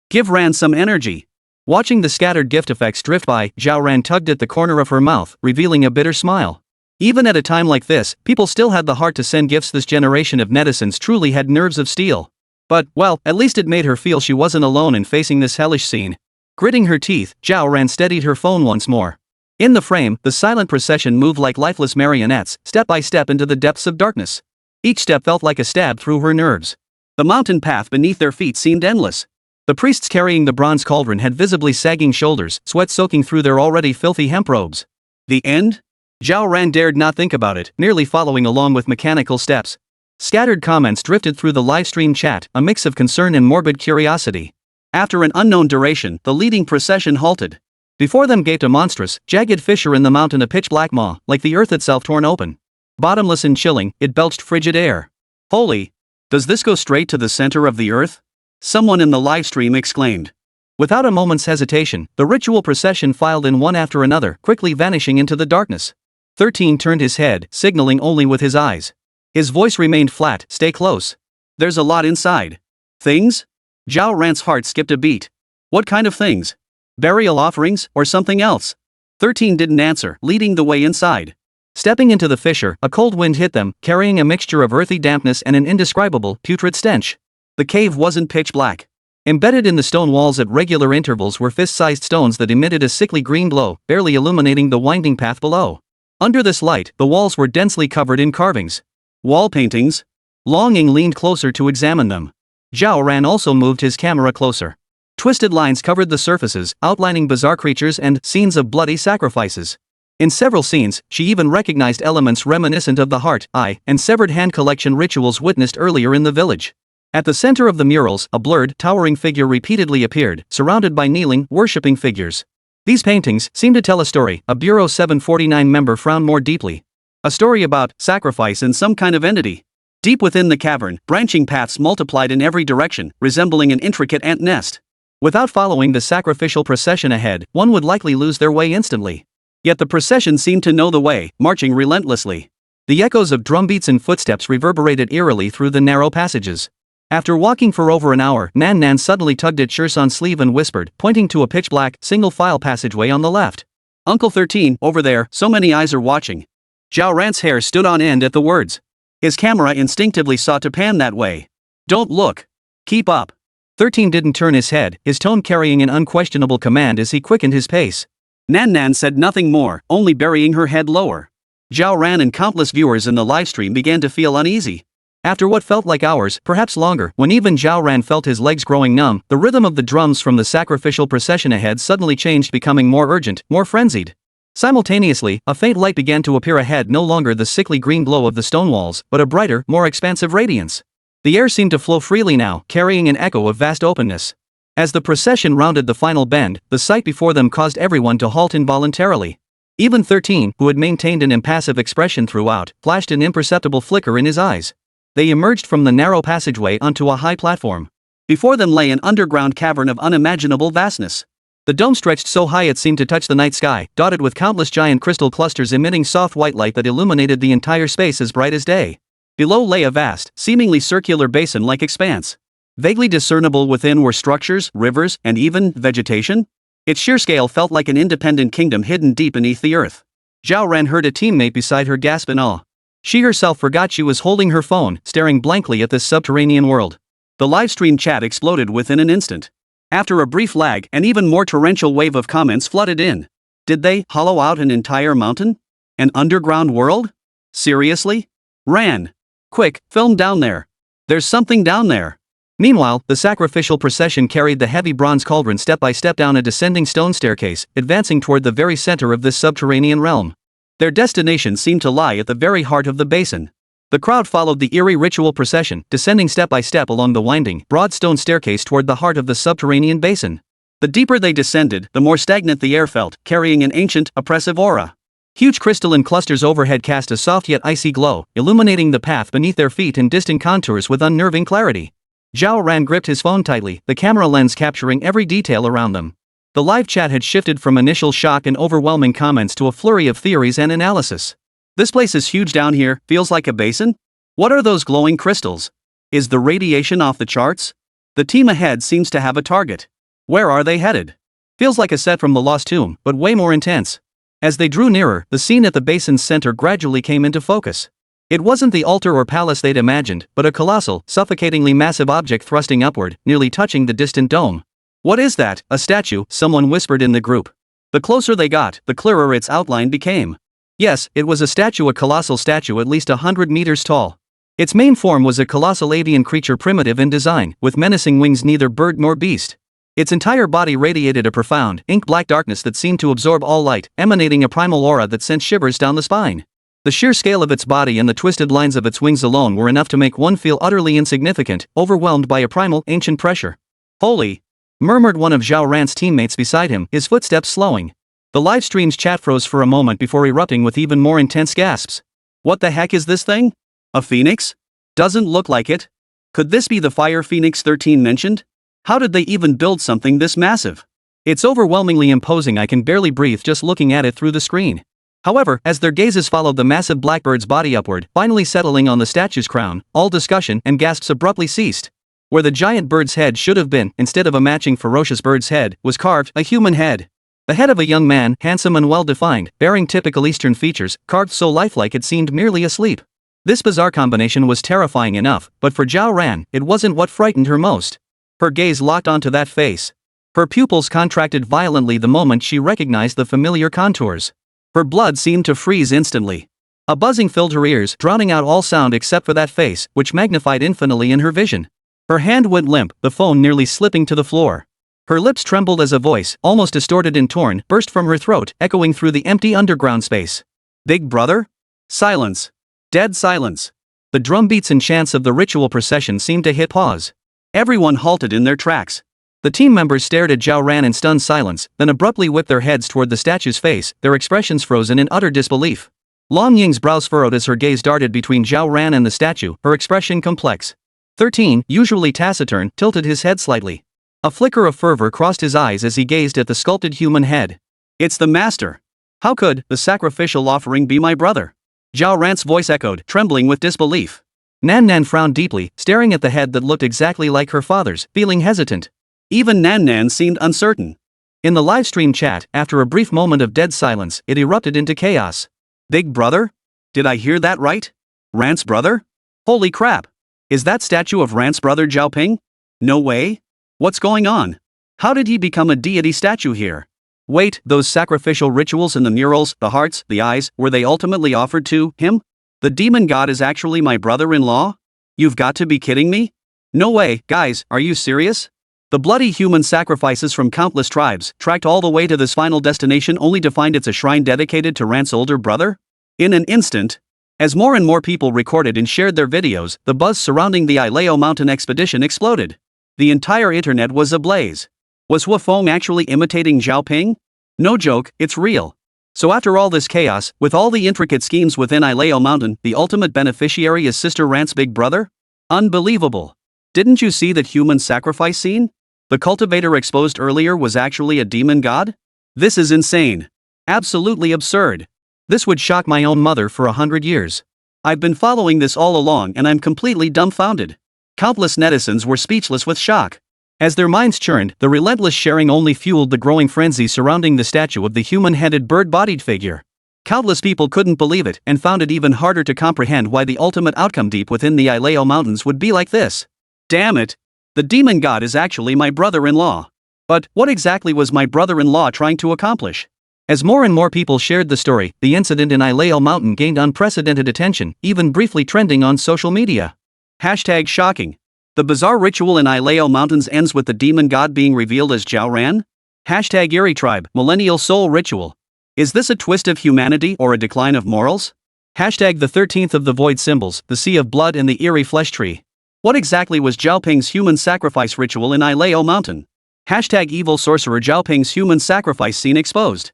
Give Ran some energy. Watching the scattered gift effects drift by, Zhao Ran tugged at the corner of her mouth, revealing a bitter smile. Even at a time like this, people still had the heart to send gifts. This generation of netizens truly had nerves of steel. But, well, at least it made her feel she wasn't alone in facing this hellish scene. Gritting her teeth, Zhao Ran steadied her phone once more. In the frame, the silent procession moved like lifeless marionettes, step by step into the depths of darkness. Each step felt like a stab through her nerves. The mountain path beneath their feet seemed endless. The priests carrying the bronze cauldron had visibly sagging shoulders, sweat soaking through their already filthy hemp robes. The end? Zhao Ran dared not think about it, nearly following along with mechanical steps. Scattered comments drifted through the livestream chat, a mix of concern and morbid curiosity. After an unknown duration, the leading procession halted. Before them gaped a monstrous, jagged fissure in the mountain, a pitch-black maw, like the earth itself torn open. Bottomless and chilling, it belched frigid air. Holy! Does this go straight to the center of the earth? Someone in the livestream exclaimed. Without a moment's hesitation, the ritual procession filed in one after another, quickly vanishing into the darkness. 13 turned his head, signaling only with his eyes. His voice remained flat, stay close. There's a lot inside. Things? Zhao Ran's heart skipped a beat. What kind of things? Burial offerings, or something else? 13 didn't answer, leading the way inside. Stepping into the fissure, a cold wind hit them, carrying a mixture of earthy dampness and an indescribable, putrid stench. The cave wasn't pitch black. Embedded in the stone walls at regular intervals were fist-sized stones that emitted a sickly green glow, barely illuminating the winding path below. Under this light, the walls were densely covered in carvings. Wall paintings? Long Ying leaned closer to examine them. Zhao Ran also moved his camera closer. Twisted lines covered the surfaces, outlining bizarre creatures and scenes of bloody sacrifices. In several scenes, she even recognized elements reminiscent of the heart, eye, and severed hand collection rituals witnessed earlier in the village. At the center of the murals, a blurred, towering figure repeatedly appeared, surrounded by kneeling, worshipping figures. These paintings seemed to tell a story. A Bureau 749 member frowned more deeply. A story about sacrifice and some kind of entity. Deep within the cavern, branching paths multiplied in every direction, resembling an intricate ant nest. Without following the sacrificial procession ahead, one would likely lose their way instantly. Yet the procession seemed to know the way, marching relentlessly. The echoes of drumbeats and footsteps reverberated eerily through the narrow passages. After walking for over an hour, Nan Nan suddenly tugged at Shirsan's sleeve and whispered, pointing to a pitch-black, single-file passageway on the left. Uncle 13, over there, so many eyes are watching. Zhao Ran's hair stood on end at the words. His camera instinctively sought to pan that way. Don't look. Keep up. 13 didn't turn his head, his tone carrying an unquestionable command as he quickened his pace. Nan Nan said nothing more, only burying her head lower. Zhao Ran and countless viewers in the livestream began to feel uneasy. After what felt like hours, perhaps longer, when even Zhao Ran felt his legs growing numb, the rhythm of the drums from the sacrificial procession ahead suddenly changed, becoming more urgent, more frenzied. Simultaneously, a faint light began to appear ahead, no longer the sickly green glow of the stone walls, but a brighter, more expansive radiance. The air seemed to flow freely now, carrying an echo of vast openness. As the procession rounded the final bend, the sight before them caused everyone to halt involuntarily. Even 13, who had maintained an impassive expression throughout, flashed an imperceptible flicker in his eyes. They emerged from the narrow passageway onto a high platform. Before them lay an underground cavern of unimaginable vastness. The dome stretched so high it seemed to touch the night sky, dotted with countless giant crystal clusters emitting soft white light that illuminated the entire space as bright as day. Below lay a vast, seemingly circular basin-like expanse. Vaguely discernible within were structures, rivers, and even vegetation. Its sheer scale felt like an independent kingdom hidden deep beneath the earth. Zhao Ran heard a teammate beside her gasp in awe. She herself forgot she was holding her phone, staring blankly at this subterranean world. The livestream chat exploded within an instant. After a brief lag, an even more torrential wave of comments flooded in. Did they hollow out an entire mountain? An underground world? Seriously? Ran. Quick, film down there. There's something down there. Meanwhile, the sacrificial procession carried the heavy bronze cauldron step by step down a descending stone staircase, advancing toward the very center of this subterranean realm. Their destination seemed to lie at the very heart of the basin. The crowd followed the eerie ritual procession, descending step by step along the winding, broad stone staircase toward the heart of the subterranean basin. The deeper they descended, the more stagnant the air felt, carrying an ancient, oppressive aura. Huge crystalline clusters overhead cast a soft yet icy glow, illuminating the path beneath their feet in distant contours with unnerving clarity. Zhao Ran gripped his phone tightly, the camera lens capturing every detail around them. The live chat had shifted from initial shock and overwhelming comments to a flurry of theories and analysis. This place is huge down here, feels like a basin? What are those glowing crystals? Is the radiation off the charts? The team ahead seems to have a target. Where are they headed? Feels like a set from The Lost Tomb, but way more intense. As they drew nearer, the scene at the basin's center gradually came into focus. It wasn't the altar or palace they'd imagined, but a colossal, suffocatingly massive object thrusting upward, nearly touching the distant dome. What is that? A statue, someone whispered in the group. The closer they got, the clearer its outline became. Yes, it was a statue, a colossal statue at least 100 meters tall. Its main form was a colossal avian creature primitive in design, with menacing wings neither bird nor beast. Its entire body radiated a profound, ink-black darkness that seemed to absorb all light, emanating a primal aura that sent shivers down the spine. The sheer scale of its body and the twisted lines of its wings alone were enough to make one feel utterly insignificant, overwhelmed by a primal, ancient pressure. Holy! Murmured one of Zhao Ran's teammates beside him, his footsteps slowing. The livestream's chat froze for a moment before erupting with even more intense gasps. What the heck is this thing? A phoenix? Doesn't look like it. Could this be the fire phoenix 13 mentioned? How did they even build something this massive? It's overwhelmingly imposing. I can barely breathe just looking at it through the screen. However, as their gazes followed the massive blackbird's body upward, finally settling on the statue's crown, all discussion and gasps abruptly ceased. Where the giant bird's head should have been, instead of a matching ferocious bird's head, was carved a human head. The head of a young man, handsome and well-defined, bearing typical Eastern features, carved so lifelike it seemed merely asleep. This bizarre combination was terrifying enough, but for Zhao Ran, it wasn't what frightened her most. Her gaze locked onto that face. Her pupils contracted violently the moment she recognized the familiar contours. Her blood seemed to freeze instantly. A buzzing filled her ears, drowning out all sound except for that face, which magnified infinitely in her vision. Her hand went limp, the phone nearly slipping to the floor. Her lips trembled as a voice, almost distorted and torn, burst from her throat, echoing through the empty underground space. Big brother? Silence. Dead silence. The drumbeats and chants of the ritual procession seemed to hit pause. Everyone halted in their tracks. The team members stared at Zhao Ran in stunned silence, then abruptly whipped their heads toward the statue's face, their expressions frozen in utter disbelief. Long Ying's brows furrowed as her gaze darted between Zhao Ran and the statue, her expression complex. 13, usually taciturn, tilted his head slightly. A flicker of fervor crossed his eyes as he gazed at the sculpted human head. It's the master. How could the sacrificial offering be my brother? Zhao Ran's voice echoed, trembling with disbelief. Nan Nan frowned deeply, staring at the head that looked exactly like her father's, feeling hesitant. Even Nan Nan seemed uncertain. In the livestream chat, after a brief moment of dead silence, it erupted into chaos. Big brother? Did I hear that right? Ran's brother? Holy crap! Is that statue of Ran's brother Zhao Ping? No way? What's going on? How did he become a deity statue here? Wait, those sacrificial rituals and the murals, the hearts, the eyes, were they ultimately offered to him? The demon god is actually my brother-in-law? You've got to be kidding me? No way, guys, are you serious? The bloody human sacrifices from countless tribes, tracked all the way to this final destination only to find it's a shrine dedicated to Ran's older brother? In an instant, As more and more people recorded and shared their videos, the buzz surrounding the Ileo mountain expedition exploded. The entire internet was ablaze. Was Huafeng actually imitating Zhao Ping? No joke, it's real. So after all this chaos, with all the intricate schemes within Ileo mountain, the ultimate beneficiary is Sister Rant's big brother? Unbelievable. Didn't you see that human sacrifice scene? The cultivator exposed earlier was actually a demon god? This is insane. Absolutely absurd. This would shock my own mother for 100 years. I've been following this all along and I'm completely dumbfounded. Countless netizens were speechless with shock. As their minds churned, the relentless sharing only fueled the growing frenzy surrounding the statue of the human-headed bird-bodied figure. Countless people couldn't believe it and found it even harder to comprehend why the ultimate outcome deep within the Ileo mountains would be like this. Damn it! The demon god is actually my brother-in-law. But what exactly was my brother-in-law trying to accomplish? As more and more people shared the story, the incident in Ileo mountain gained unprecedented attention, even briefly trending on social media. #shocking. The bizarre ritual in Ileo mountains ends with the demon god being revealed as Zhao Ran? #eerie tribe, millennial soul ritual. Is this a twist of humanity or a decline of morals? The 13th of the void symbols, the sea of blood and the eerie flesh tree. What exactly was Zhao Ping's human sacrifice ritual in Ileo mountain? Evil sorcerer Zhao Ping's human sacrifice scene exposed.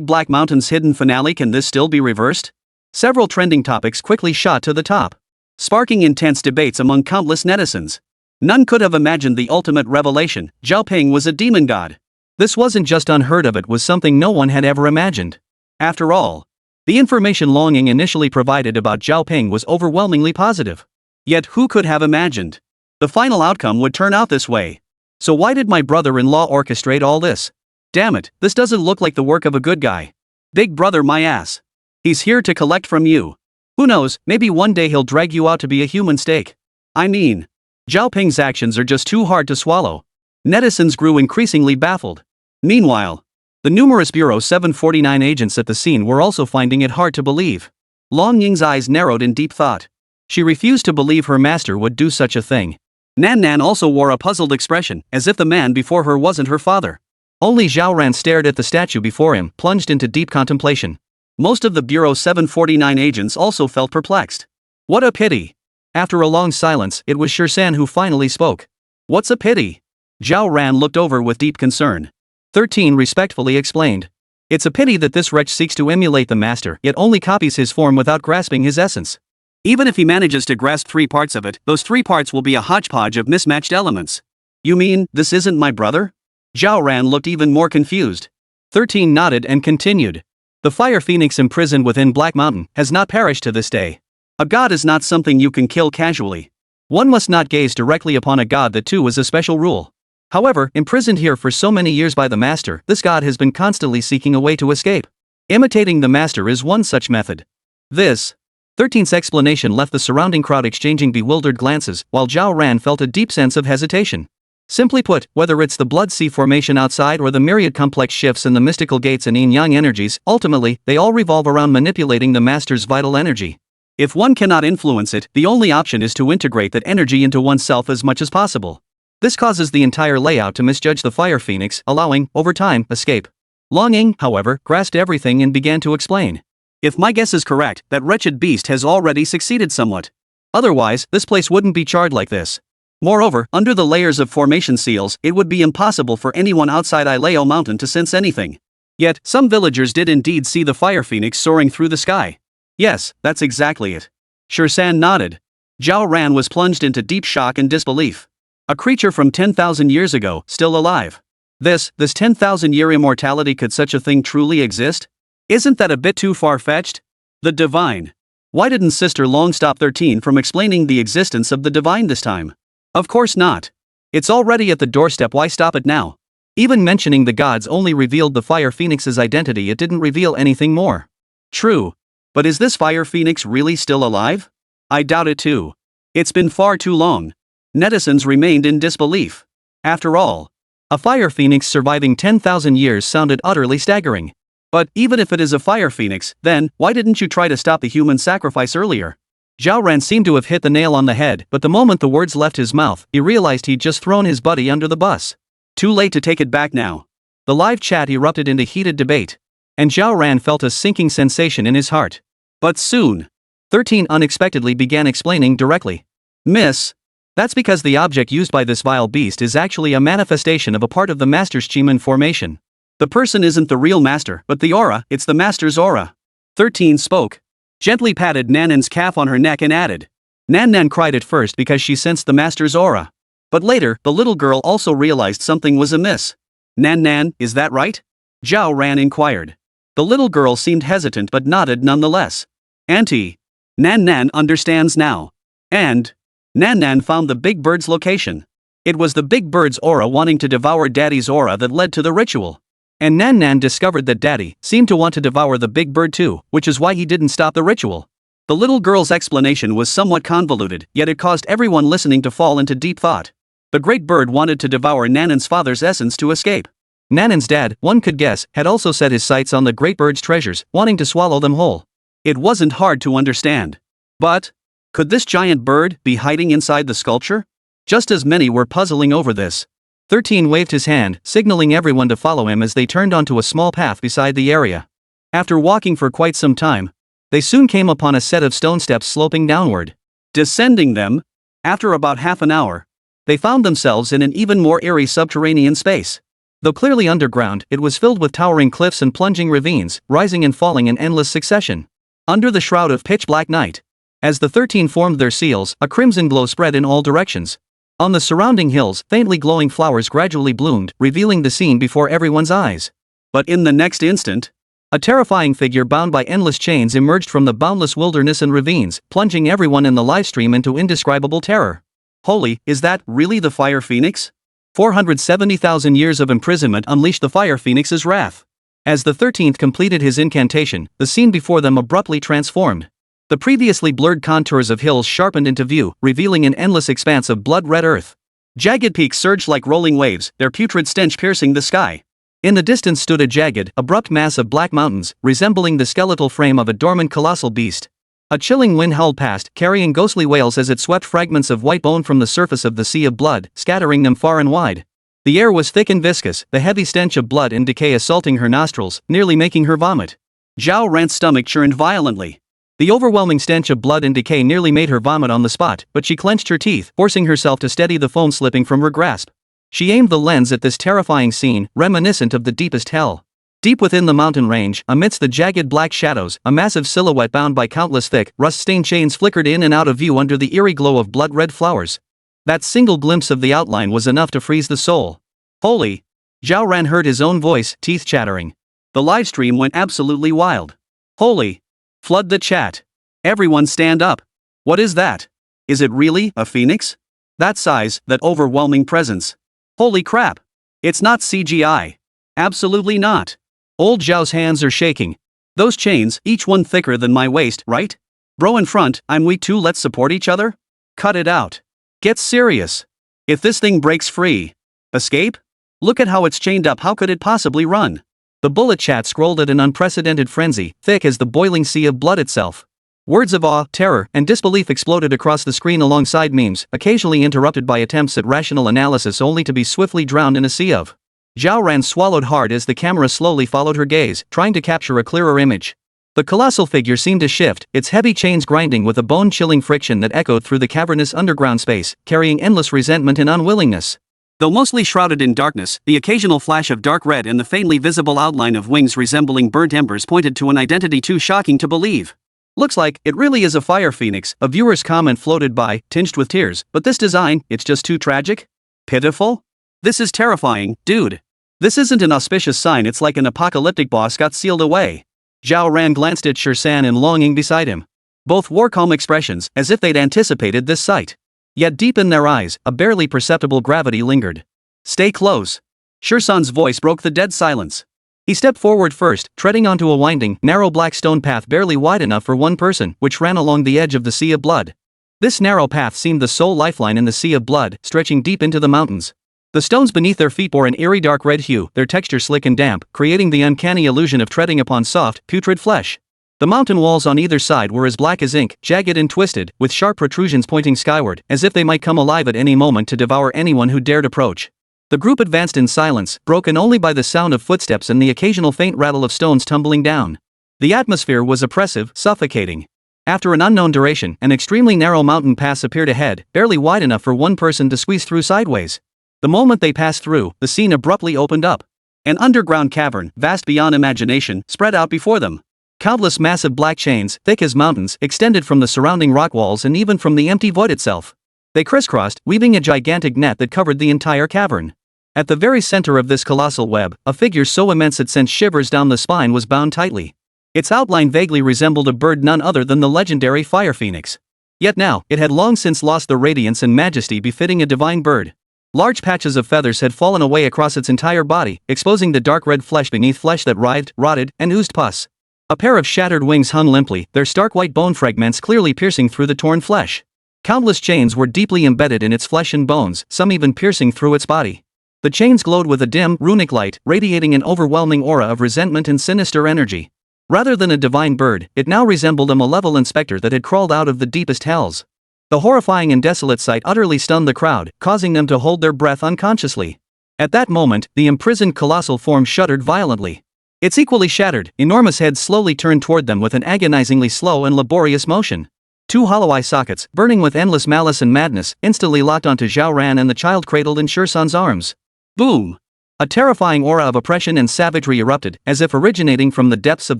Black Mountain's hidden finale. Can this still be reversed? Several trending topics quickly shot to the top, sparking intense debates among countless netizens. None could have imagined the ultimate revelation: Zhao Ping was a demon god. This wasn't just unheard of, it was something no one had ever imagined. After all, the information Longing initially provided about Zhao Ping was overwhelmingly positive. Yet who could have imagined the final outcome would turn out this way? So why did my brother-in-law orchestrate all this? Damn it, this doesn't look like the work of a good guy. Big brother my ass. He's here to collect from you. Who knows, maybe one day he'll drag you out to be a human steak. I mean, Zhao Ping's actions are just too hard to swallow. Netizens grew increasingly baffled. Meanwhile, the numerous Bureau 749 agents at the scene were also finding it hard to believe. Long Ying's eyes narrowed in deep thought. She refused to believe her master would do such a thing. Nan Nan also wore a puzzled expression, as if the man before her wasn't her father. Only Zhao Ran stared at the statue before him, plunged into deep contemplation. Most of the Bureau 749 agents also felt perplexed. What a pity. After a long silence, it was Shirsan who finally spoke. What's a pity? Zhao Ran looked over with deep concern. 13 respectfully explained. It's a pity that this wretch seeks to emulate the master, yet only copies his form without grasping his essence. Even if he manages to grasp 3 parts of it, those 3 parts will be a hodgepodge of mismatched elements. You mean, this isn't my brother? Zhao Ran looked even more confused. 13 nodded and continued. The fire phoenix imprisoned within Black Mountain has not perished to this day. A god is not something you can kill casually. One must not gaze directly upon a god. That too is a special rule. However, imprisoned here for so many years by the master, this god has been constantly seeking a way to escape. Imitating the master is one such method. This 13's explanation left the surrounding crowd exchanging bewildered glances, while Zhao Ran felt a deep sense of hesitation. Simply put, whether it's the blood sea formation outside or the myriad complex shifts in the mystical gates and yin-yang energies, ultimately, they all revolve around manipulating the master's vital energy. If one cannot influence it, the only option is to integrate that energy into oneself as much as possible. This causes the entire layout to misjudge the fire phoenix, allowing, over time, escape. Longing, however, grasped everything and began to explain. If my guess is correct, that wretched beast has already succeeded somewhat. Otherwise, this place wouldn't be charred like this. Moreover, under the layers of formation seals, it would be impossible for anyone outside Ileo Mountain to sense anything. Yet, some villagers did indeed see the fire phoenix soaring through the sky. Yes, that's exactly it. Shirsan nodded. Zhao Ran was plunged into deep shock and disbelief. A creature from 10,000 years ago, still alive. This 10,000-year immortality, could such a thing truly exist? Isn't that a bit too far-fetched? The divine. Why didn't Sister Long stop 13 from explaining the existence of the divine this time? Of course not. It's already at the doorstep, why stop it now? Even mentioning the gods only revealed the fire phoenix's identity, it didn't reveal anything more. True. But is this fire phoenix really still alive? I doubt it too. It's been far too long. Netizens remained in disbelief. After all, a fire phoenix surviving 10,000 years sounded utterly staggering. But even if it is a fire phoenix, then why didn't you try to stop the human sacrifice earlier? Zhao Ran seemed to have hit the nail on the head, but the moment the words left his mouth, he realized he'd just thrown his buddy under the bus. Too late to take it back now. The live chat erupted into heated debate, and Zhao Ran felt a sinking sensation in his heart. But soon, 13 unexpectedly began explaining directly. Miss. That's because the object used by this vile beast is actually a manifestation of a part of the master's Chiman formation. The person isn't the real master, but the aura, it's the master's aura. 13 spoke. Gently patted Nanan's calf on her neck and added. Nan cried at first because she sensed the master's aura. But later, the little girl also realized something was amiss. Nan, is that right? Zhao Ran inquired. The little girl seemed hesitant but nodded nonetheless. Auntie. Nan understands now. And Nan found the big bird's location. It was the big bird's aura wanting to devour Daddy's aura that led to the ritual. And Nan discovered that Daddy seemed to want to devour the big bird too, which is why he didn't stop the ritual. The little girl's explanation was somewhat convoluted, yet it caused everyone listening to fall into deep thought. The great bird wanted to devour Nanan's father's essence to escape. Nanan's dad, one could guess, had also set his sights on the great bird's treasures, wanting to swallow them whole. It wasn't hard to understand. But could this giant bird be hiding inside the sculpture? Just as many were puzzling over this. 13 waved his hand, signaling everyone to follow him as they turned onto a small path beside the area. After walking for quite some time, they soon came upon a set of stone steps sloping downward. Descending them, after about half an hour, they found themselves in an even more eerie subterranean space. Though clearly underground, it was filled with towering cliffs and plunging ravines, rising and falling in endless succession. Under the shroud of pitch-black night. As the 13 formed their seals, a crimson glow spread in all directions. On the surrounding hills, faintly glowing flowers gradually bloomed, revealing the scene before everyone's eyes. But in the next instant, a terrifying figure bound by endless chains emerged from the boundless wilderness and ravines, plunging everyone in the livestream into indescribable terror. Holy, is that really the Fire Phoenix? 470,000 years of imprisonment unleashed the Fire Phoenix's wrath. As the 13th completed his incantation, the scene before them abruptly transformed. The previously blurred contours of hills sharpened into view, revealing an endless expanse of blood-red earth. Jagged peaks surged like rolling waves, their putrid stench piercing the sky. In the distance stood a jagged, abrupt mass of black mountains, resembling the skeletal frame of a dormant colossal beast. A chilling wind howled past, carrying ghostly wails as it swept fragments of white bone from the surface of the sea of blood, scattering them far and wide. The air was thick and viscous, the heavy stench of blood and decay assaulting her nostrils, nearly making her vomit. Zhao Ran's stomach churned violently. The overwhelming stench of blood and decay nearly made her vomit on the spot, but she clenched her teeth, forcing herself to steady the foam slipping from her grasp. She aimed the lens at this terrifying scene, reminiscent of the deepest hell. Deep within the mountain range, amidst the jagged black shadows, a massive silhouette bound by countless thick, rust-stained chains flickered in and out of view under the eerie glow of blood-red flowers. That single glimpse of the outline was enough to freeze the soul. Holy! Zhao Ran heard his own voice, teeth chattering. The livestream went absolutely wild. Holy! Flood the chat. Everyone stand up. What is that? Is it really a phoenix? That size, that overwhelming presence. Holy crap! It's not CGI. Absolutely not. Old Zhao's hands are shaking. Those chains, each one thicker than my waist, right? Bro in front, I'm weak too, let's support each other? Cut it out. Get serious. If this thing breaks free. Escape? Look at how it's chained up, how could it possibly run? The bullet chat scrolled at an unprecedented frenzy, thick as the boiling sea of blood itself. Words of awe, terror, and disbelief exploded across the screen alongside memes, occasionally interrupted by attempts at rational analysis only to be swiftly drowned in a sea of. Zhao Ran swallowed hard as the camera slowly followed her gaze, trying to capture a clearer image. The colossal figure seemed to shift, its heavy chains grinding with a bone-chilling friction that echoed through the cavernous underground space, carrying endless resentment and unwillingness. Though mostly shrouded in darkness, the occasional flash of dark red and the faintly visible outline of wings resembling burnt embers pointed to an identity too shocking to believe. Looks like it really is a fire phoenix, a viewer's comment floated by, tinged with tears, but this design, it's just too tragic? Pitiful? This is terrifying, dude. This isn't an auspicious sign, it's like an apocalyptic boss got sealed away. Zhao Ran glanced at Shirsan in longing beside him. Both wore calm expressions, as if they'd anticipated this sight. Yet deep in their eyes, a barely perceptible gravity lingered. Stay close. Shirsan's voice broke the dead silence. He stepped forward first, treading onto a winding, narrow black stone path barely wide enough for one person, which ran along the edge of the sea of blood. This narrow path seemed the sole lifeline in the sea of blood, stretching deep into the mountains. The stones beneath their feet bore an eerie dark red hue, their texture slick and damp, creating the uncanny illusion of treading upon soft, putrid flesh. The mountain walls on either side were as black as ink, jagged and twisted, with sharp protrusions pointing skyward, as if they might come alive at any moment to devour anyone who dared approach. The group advanced in silence, broken only by the sound of footsteps and the occasional faint rattle of stones tumbling down. The atmosphere was oppressive, suffocating. After an unknown duration, an extremely narrow mountain pass appeared ahead, barely wide enough for one person to squeeze through sideways. The moment they passed through, the scene abruptly opened up. An underground cavern, vast beyond imagination, spread out before them. Countless massive black chains, thick as mountains, extended from the surrounding rock walls and even from the empty void itself. They crisscrossed, weaving a gigantic net that covered the entire cavern. At the very center of this colossal web, a figure so immense it sent shivers down the spine was bound tightly. Its outline vaguely resembled a bird none other than the legendary fire phoenix. Yet now, it had long since lost the radiance and majesty befitting a divine bird. Large patches of feathers had fallen away across its entire body, exposing the dark red flesh beneath flesh that writhed, rotted, and oozed pus. A pair of shattered wings hung limply, their stark white bone fragments clearly piercing through the torn flesh. Countless chains were deeply embedded in its flesh and bones, some even piercing through its body. The chains glowed with a dim, runic light, radiating an overwhelming aura of resentment and sinister energy. Rather than a divine bird, it now resembled a malevolent specter that had crawled out of the deepest hells. The horrifying and desolate sight utterly stunned the crowd, causing them to hold their breath unconsciously. At that moment, the imprisoned colossal form shuddered violently. Its equally shattered, enormous head slowly turned toward them with an agonizingly slow and laborious motion. Two hollow eye sockets, burning with endless malice and madness, instantly locked onto Zhao Ran and the child cradled in Shursan's arms. Boom! A terrifying aura of oppression and savagery erupted, as if originating from the depths of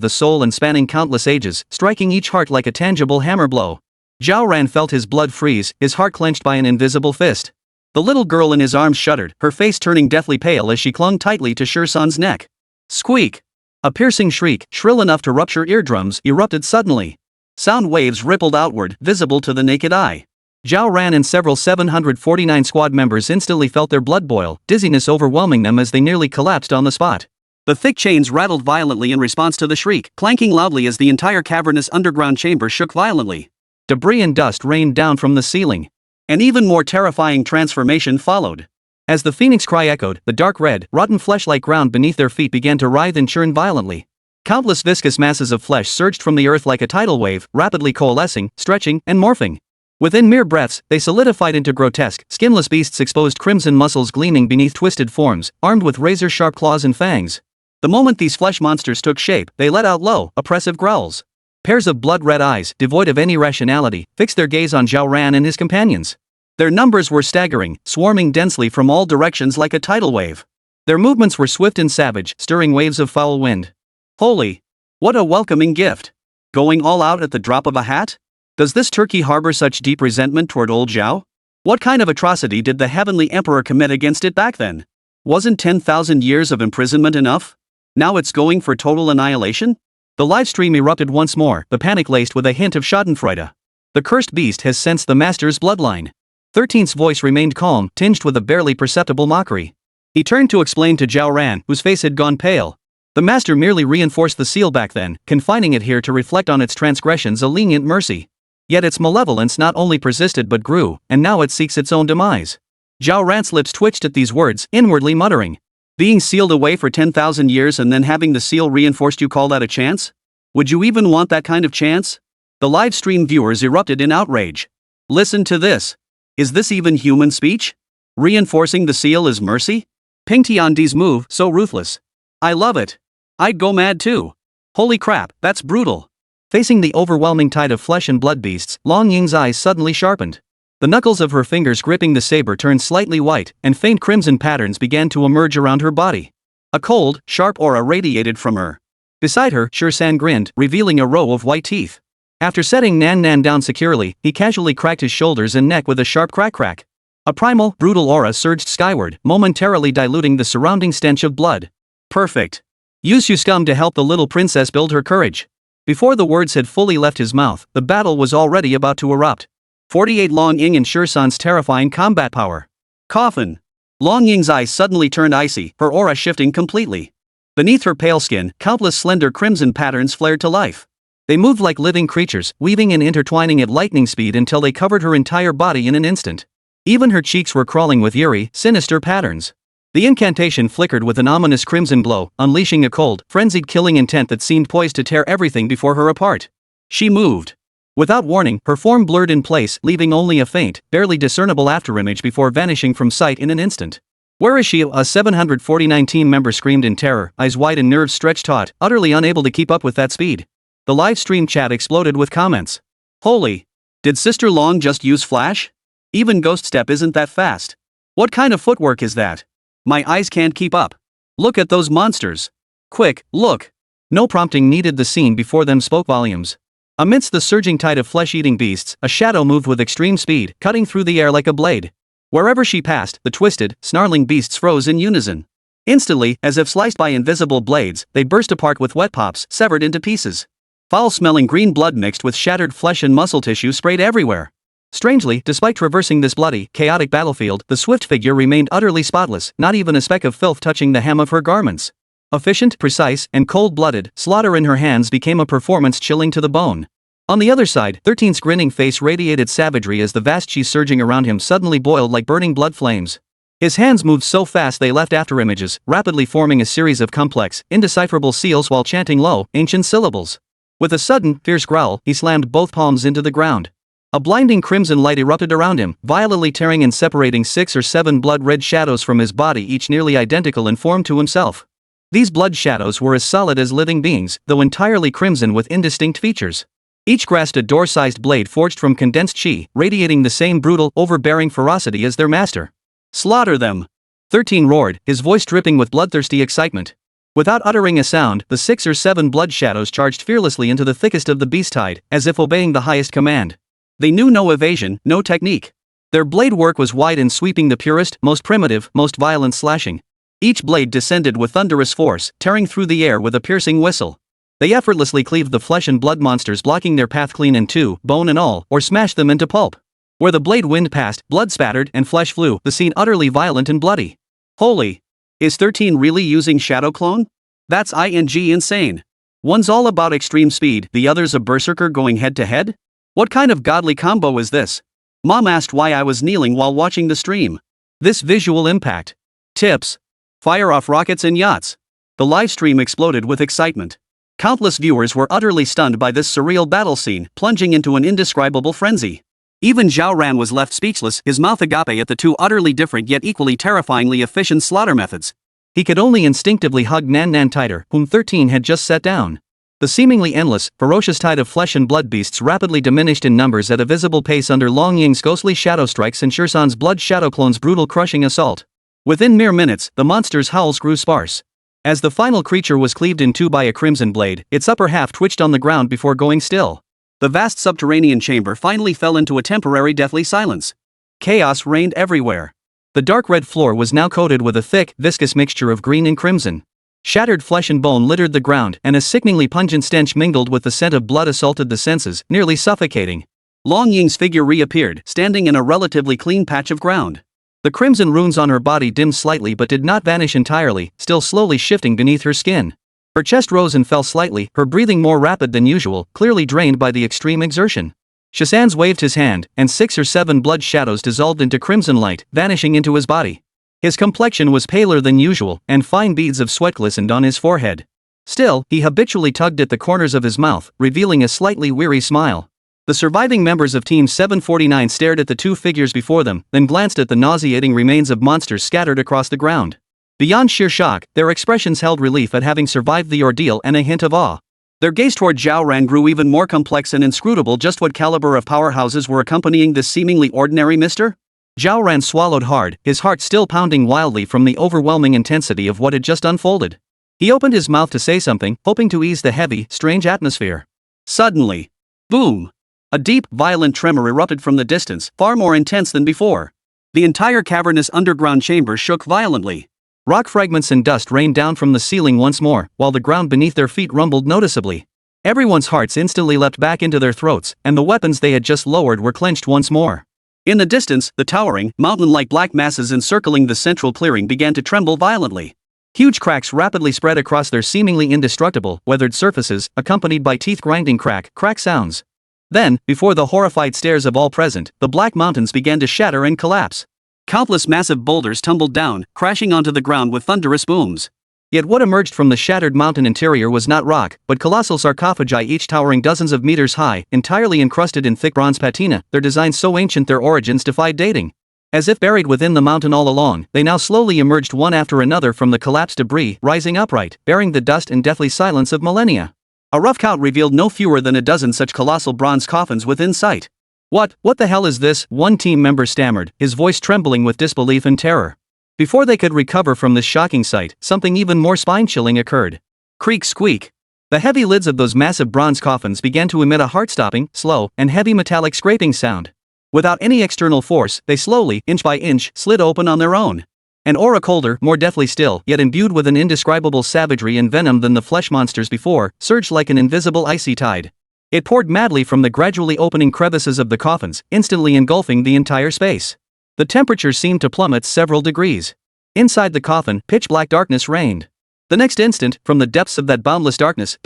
the soul and spanning countless ages, striking each heart like a tangible hammer blow. Zhao Ran felt his blood freeze, his heart clenched by an invisible fist. The little girl in his arms shuddered, her face turning deathly pale as she clung tightly to Shursan's neck. Squeak! A piercing shriek, shrill enough to rupture eardrums, erupted suddenly. Sound waves rippled outward, visible to the naked eye. Zhao Ran and several 749 squad members instantly felt their blood boil, dizziness overwhelming them as they nearly collapsed on the spot. The thick chains rattled violently in response to the shriek, clanking loudly as the entire cavernous underground chamber shook violently. Debris and dust rained down from the ceiling. An even more terrifying transformation followed. As the phoenix cry echoed, the dark red, rotten flesh-like ground beneath their feet began to writhe and churn violently. Countless viscous masses of flesh surged from the earth like a tidal wave, rapidly coalescing, stretching, and morphing. Within mere breaths, they solidified into grotesque, skinless beasts exposed crimson muscles gleaming beneath twisted forms, armed with razor-sharp claws and fangs. The moment these flesh monsters took shape, they let out low, oppressive growls. Pairs of blood-red eyes, devoid of any rationality, fixed their gaze on Zhao Ran and his companions. Their numbers were staggering, swarming densely from all directions like a tidal wave. Their movements were swift and savage, stirring waves of foul wind. Holy! What a welcoming gift! Going all out at the drop of a hat? Does this turkey harbor such deep resentment toward old Zhao? What kind of atrocity did the heavenly emperor commit against it back then? Wasn't 10,000 years of imprisonment enough? Now it's going for total annihilation? The livestream erupted once more, the panic laced with a hint of schadenfreude. The cursed beast has sensed the master's bloodline. 13th's voice remained calm, tinged with a barely perceptible mockery. He turned to explain to Zhao Ran, whose face had gone pale. The master merely reinforced the seal back then, confining it here to reflect on its transgressions a lenient mercy. Yet its malevolence not only persisted but grew, and now it seeks its own demise. Zhao Ran's lips twitched at these words, inwardly muttering. Being sealed away for 10,000 years and then having the seal reinforced, you call that a chance? Would you even want that kind of chance? The live stream viewers erupted in outrage. Listen to this. Is this even human speech? Reinforcing the seal is mercy? Ping Tiandi's move, so ruthless. I love it. I'd go mad too. Holy crap, that's brutal. Facing the overwhelming tide of flesh and blood beasts, Long Ying's eyes suddenly sharpened. The knuckles of her fingers gripping the saber turned slightly white, and faint crimson patterns began to emerge around her body. A cold, sharp aura radiated from her. Beside her, Shursan grinned, revealing a row of white teeth. After setting Nan Nan down securely, he casually cracked his shoulders and neck with a sharp crack. A primal, brutal aura surged skyward, momentarily diluting the surrounding stench of blood. Perfect. Use you scum to help the little princess build her courage. Before the words had fully left his mouth, the battle was already about to erupt. 48 Long Ying and Shursan's terrifying combat power. Coffin. Long Ying's eyes suddenly turned icy, her aura shifting completely. Beneath her pale skin, countless slender crimson patterns flared to life. They moved like living creatures, weaving and intertwining at lightning speed until they covered her entire body in an instant. Even her cheeks were crawling with eerie, sinister patterns. The incantation flickered with an ominous crimson glow, unleashing a cold, frenzied killing intent that seemed poised to tear everything before her apart. She moved. Without warning, her form blurred in place, leaving only a faint, barely discernible afterimage before vanishing from sight in an instant. Where is she? A 749 team member screamed in terror, eyes wide and nerves stretched taut, utterly unable to keep up with that speed. The live stream chat exploded with comments. Holy! Did Sister Long just use flash? Even Ghost Step isn't that fast. What kind of footwork is that? My eyes can't keep up. Look at those monsters. Quick, look. No prompting needed, the scene before them spoke volumes. Amidst the surging tide of flesh-eating beasts, a shadow moved with extreme speed, cutting through the air like a blade. Wherever she passed, the twisted, snarling beasts froze in unison. Instantly, as if sliced by invisible blades, they burst apart with wet pops, severed into pieces. Foul-smelling green blood mixed with shattered flesh and muscle tissue sprayed everywhere. Strangely, despite traversing this bloody, chaotic battlefield, the swift figure remained utterly spotless, not even a speck of filth touching the hem of her garments. Efficient, precise, and cold-blooded, slaughter in her hands became a performance chilling to the bone. On the other side, 13's grinning face radiated savagery as the vast chi surging around him suddenly boiled like burning blood flames. His hands moved so fast they left afterimages, rapidly forming a series of complex, indecipherable seals while chanting low, ancient syllables. With a sudden, fierce growl, he slammed both palms into the ground. A blinding crimson light erupted around him, violently tearing and separating 6 or 7 blood-red shadows from his body, each nearly identical in form to himself. These blood shadows were as solid as living beings, though entirely crimson with indistinct features. Each grasped a door-sized blade forged from condensed chi, radiating the same brutal, overbearing ferocity as their master. Slaughter them! 13 roared, his voice dripping with bloodthirsty excitement. Without uttering a sound, the 6 or 7 blood shadows charged fearlessly into the thickest of the beast tide, as if obeying the highest command. They knew no evasion, no technique. Their blade work was wide and sweeping, the purest, most primitive, most violent slashing. Each blade descended with thunderous force, tearing through the air with a piercing whistle. They effortlessly cleaved the flesh and blood monsters, blocking their path clean in two, bone and all, or smashed them into pulp. Where the blade wind passed, blood spattered and flesh flew, the scene utterly violent and bloody. Holy! Is 13 really using Shadow Clone? That's insane. One's all about extreme speed, the other's a berserker going head to head? What kind of godly combo is this? Mom asked why I was kneeling while watching the stream. This visual impact. Tips. Fire off rockets and yachts. The live stream exploded with excitement. Countless viewers were utterly stunned by this surreal battle scene, plunging into an indescribable frenzy. Even Zhao Ran was left speechless, his mouth agape at the two utterly different yet equally terrifyingly efficient slaughter methods. He could only instinctively hug Nan Nan tighter, whom 13 had just set down. The seemingly endless, ferocious tide of flesh and blood beasts rapidly diminished in numbers at a visible pace under Long Ying's ghostly shadow strikes and Shirsan's blood shadow clone's brutal crushing assault. Within mere minutes, the monster's howls grew sparse. As the final creature was cleaved in two by a crimson blade, its upper half twitched on the ground before going still. The vast subterranean chamber finally fell into a temporary deathly silence. Chaos reigned everywhere. The dark red floor was now coated with a thick, viscous mixture of green and crimson. Shattered flesh and bone littered the ground, and a sickeningly pungent stench mingled with the scent of blood assaulted the senses, nearly suffocating. Long Ying's figure reappeared, standing in a relatively clean patch of ground. The crimson runes on her body dimmed slightly but did not vanish entirely, still slowly shifting beneath her skin. Her chest rose and fell slightly, her breathing more rapid than usual, clearly drained by the extreme exertion. Shasans waved his hand, and 6 or 7 blood shadows dissolved into crimson light, vanishing into his body. His complexion was paler than usual, and fine beads of sweat glistened on his forehead. Still, he habitually tugged at the corners of his mouth, revealing a slightly weary smile. The surviving members of Team 749 stared at the two figures before them, then glanced at the nauseating remains of monsters scattered across the ground. Beyond sheer shock, their expressions held relief at having survived the ordeal and a hint of awe. Their gaze toward Zhao Ran grew even more complex and inscrutable. Just what caliber of powerhouses were accompanying this seemingly ordinary mister? Zhao Ran swallowed hard, his heart still pounding wildly from the overwhelming intensity of what had just unfolded. He opened his mouth to say something, hoping to ease the heavy, strange atmosphere. Suddenly, boom! A deep, violent tremor erupted from the distance, far more intense than before. The entire cavernous underground chamber shook violently. Rock fragments and dust rained down from the ceiling once more, while the ground beneath their feet rumbled noticeably. Everyone's hearts instantly leapt back into their throats, and the weapons they had just lowered were clenched once more. In the distance, the towering, mountain-like black masses encircling the central clearing began to tremble violently. Huge cracks rapidly spread across their seemingly indestructible, weathered surfaces, accompanied by teeth-grinding crack sounds. Then, before the horrified stares of all present, the black mountains began to shatter and collapse. Countless massive boulders tumbled down, crashing onto the ground with thunderous booms. Yet what emerged from the shattered mountain interior was not rock, but colossal sarcophagi, each towering dozens of meters high, entirely encrusted in thick bronze patina, their designs so ancient their origins defied dating. As if buried within the mountain all along, they now slowly emerged one after another from the collapsed debris, rising upright, bearing the dust and deathly silence of millennia. A rough count revealed no fewer than a dozen such colossal bronze coffins within sight. What the hell is this? One team member stammered, his voice trembling with disbelief and terror. Before they could recover from this shocking sight, something even more spine-chilling occurred. Creak squeak. The heavy lids of those massive bronze coffins began to emit a heart-stopping, slow, and heavy metallic scraping sound. Without any external force, they slowly, inch by inch, slid open on their own. An aura colder, more deathly still, yet imbued with an indescribable savagery and venom than the flesh monsters before, surged like an invisible icy tide. It poured madly from the gradually opening crevices of the coffins, instantly engulfing the entire space. The temperature seemed to plummet several degrees. Inside the coffin, pitch-black darkness reigned. The next instant, from the depths of that boundless darkness,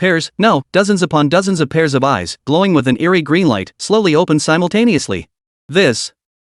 dozens upon dozens of pairs of eyes, glowing with an eerie green light, slowly opened simultaneously.